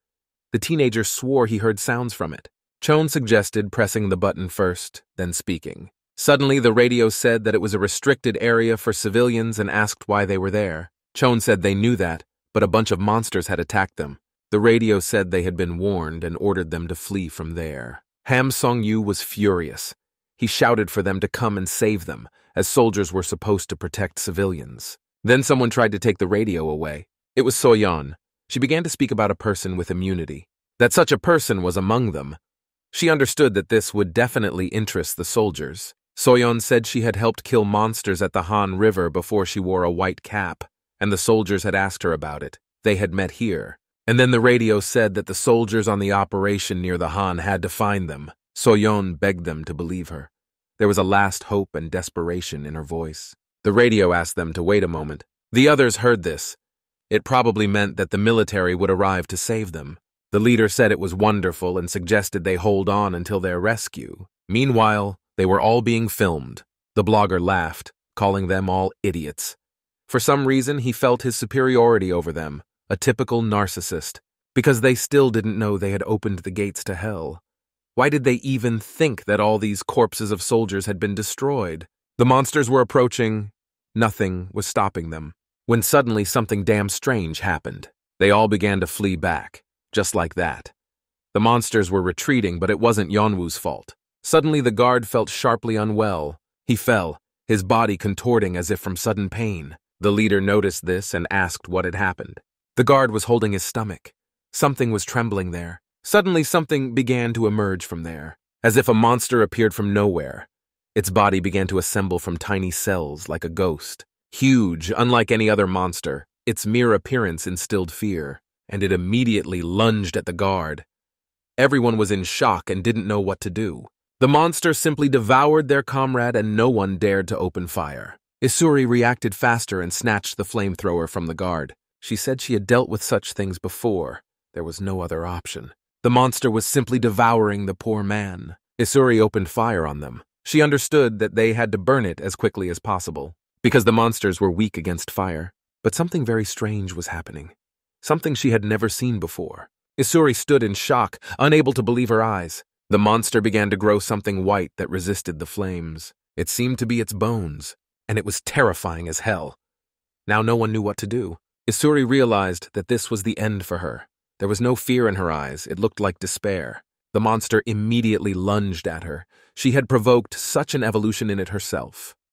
The teenager swore he heard sounds from it. Chon suggested pressing the button first, then speaking. Suddenly, the radio said that it was a restricted area for civilians and asked why they were there. Chon said they knew that, but a bunch of monsters had attacked them. The radio said they had been warned and ordered them to flee from there. Ham Song-yu was furious. He shouted for them to come and save them, as soldiers were supposed to protect civilians. Then someone tried to take the radio away. It was Soyon. She began to speak about a person with immunity, that such a person was among them. She understood that this would definitely interest the soldiers. Soyon said she had helped kill monsters at the Han River before she wore a white cap, and the soldiers had asked her about it. They had met here. And then the radio said that the soldiers on the operation near the Han had to find them. Soyon begged them to believe her. There was a last hope and desperation in her voice. The radio asked them to wait a moment. The others heard this. It probably meant that the military would arrive to save them. The leader said it was wonderful and suggested they hold on until their rescue. Meanwhile, they were all being filmed. The blogger laughed, calling them all idiots. For some reason, he felt his superiority over them, a typical narcissist, because they still didn't know they had opened the gates to hell. Why did they even think that all these corpses of soldiers had been destroyed? The monsters were approaching. Nothing was stopping them. When suddenly something damn strange happened. They all began to flee back, just like that. The monsters were retreating, but it wasn't Yeonwoo's fault. Suddenly the guard felt sharply unwell. He fell, his body contorting as if from sudden pain. The leader noticed this and asked what had happened. The guard was holding his stomach. Something was trembling there. Suddenly something began to emerge from there, as if a monster appeared from nowhere. Its body began to assemble from tiny cells like a ghost. Huge, unlike any other monster, its mere appearance instilled fear, and it immediately lunged at the guard. Everyone was in shock and didn't know what to do. The monster simply devoured their comrade and no one dared to open fire. Isuri reacted faster and snatched the flamethrower from the guard. She said she had dealt with such things before. There was no other option. The monster was simply devouring the poor man. Isuri opened fire on them. She understood that they had to burn it as quickly as possible, because the monsters were weak against fire. But something very strange was happening. Something she had never seen before. Isuri stood in shock, unable to believe her eyes. The monster began to grow something white that resisted the flames. It seemed to be its bones, and it was terrifying as hell. Now no one knew what to do. Isuri realized that this was the end for her. There was no fear in her eyes. It looked like despair. The monster immediately lunged at her. She had provoked such an evolution in it herself.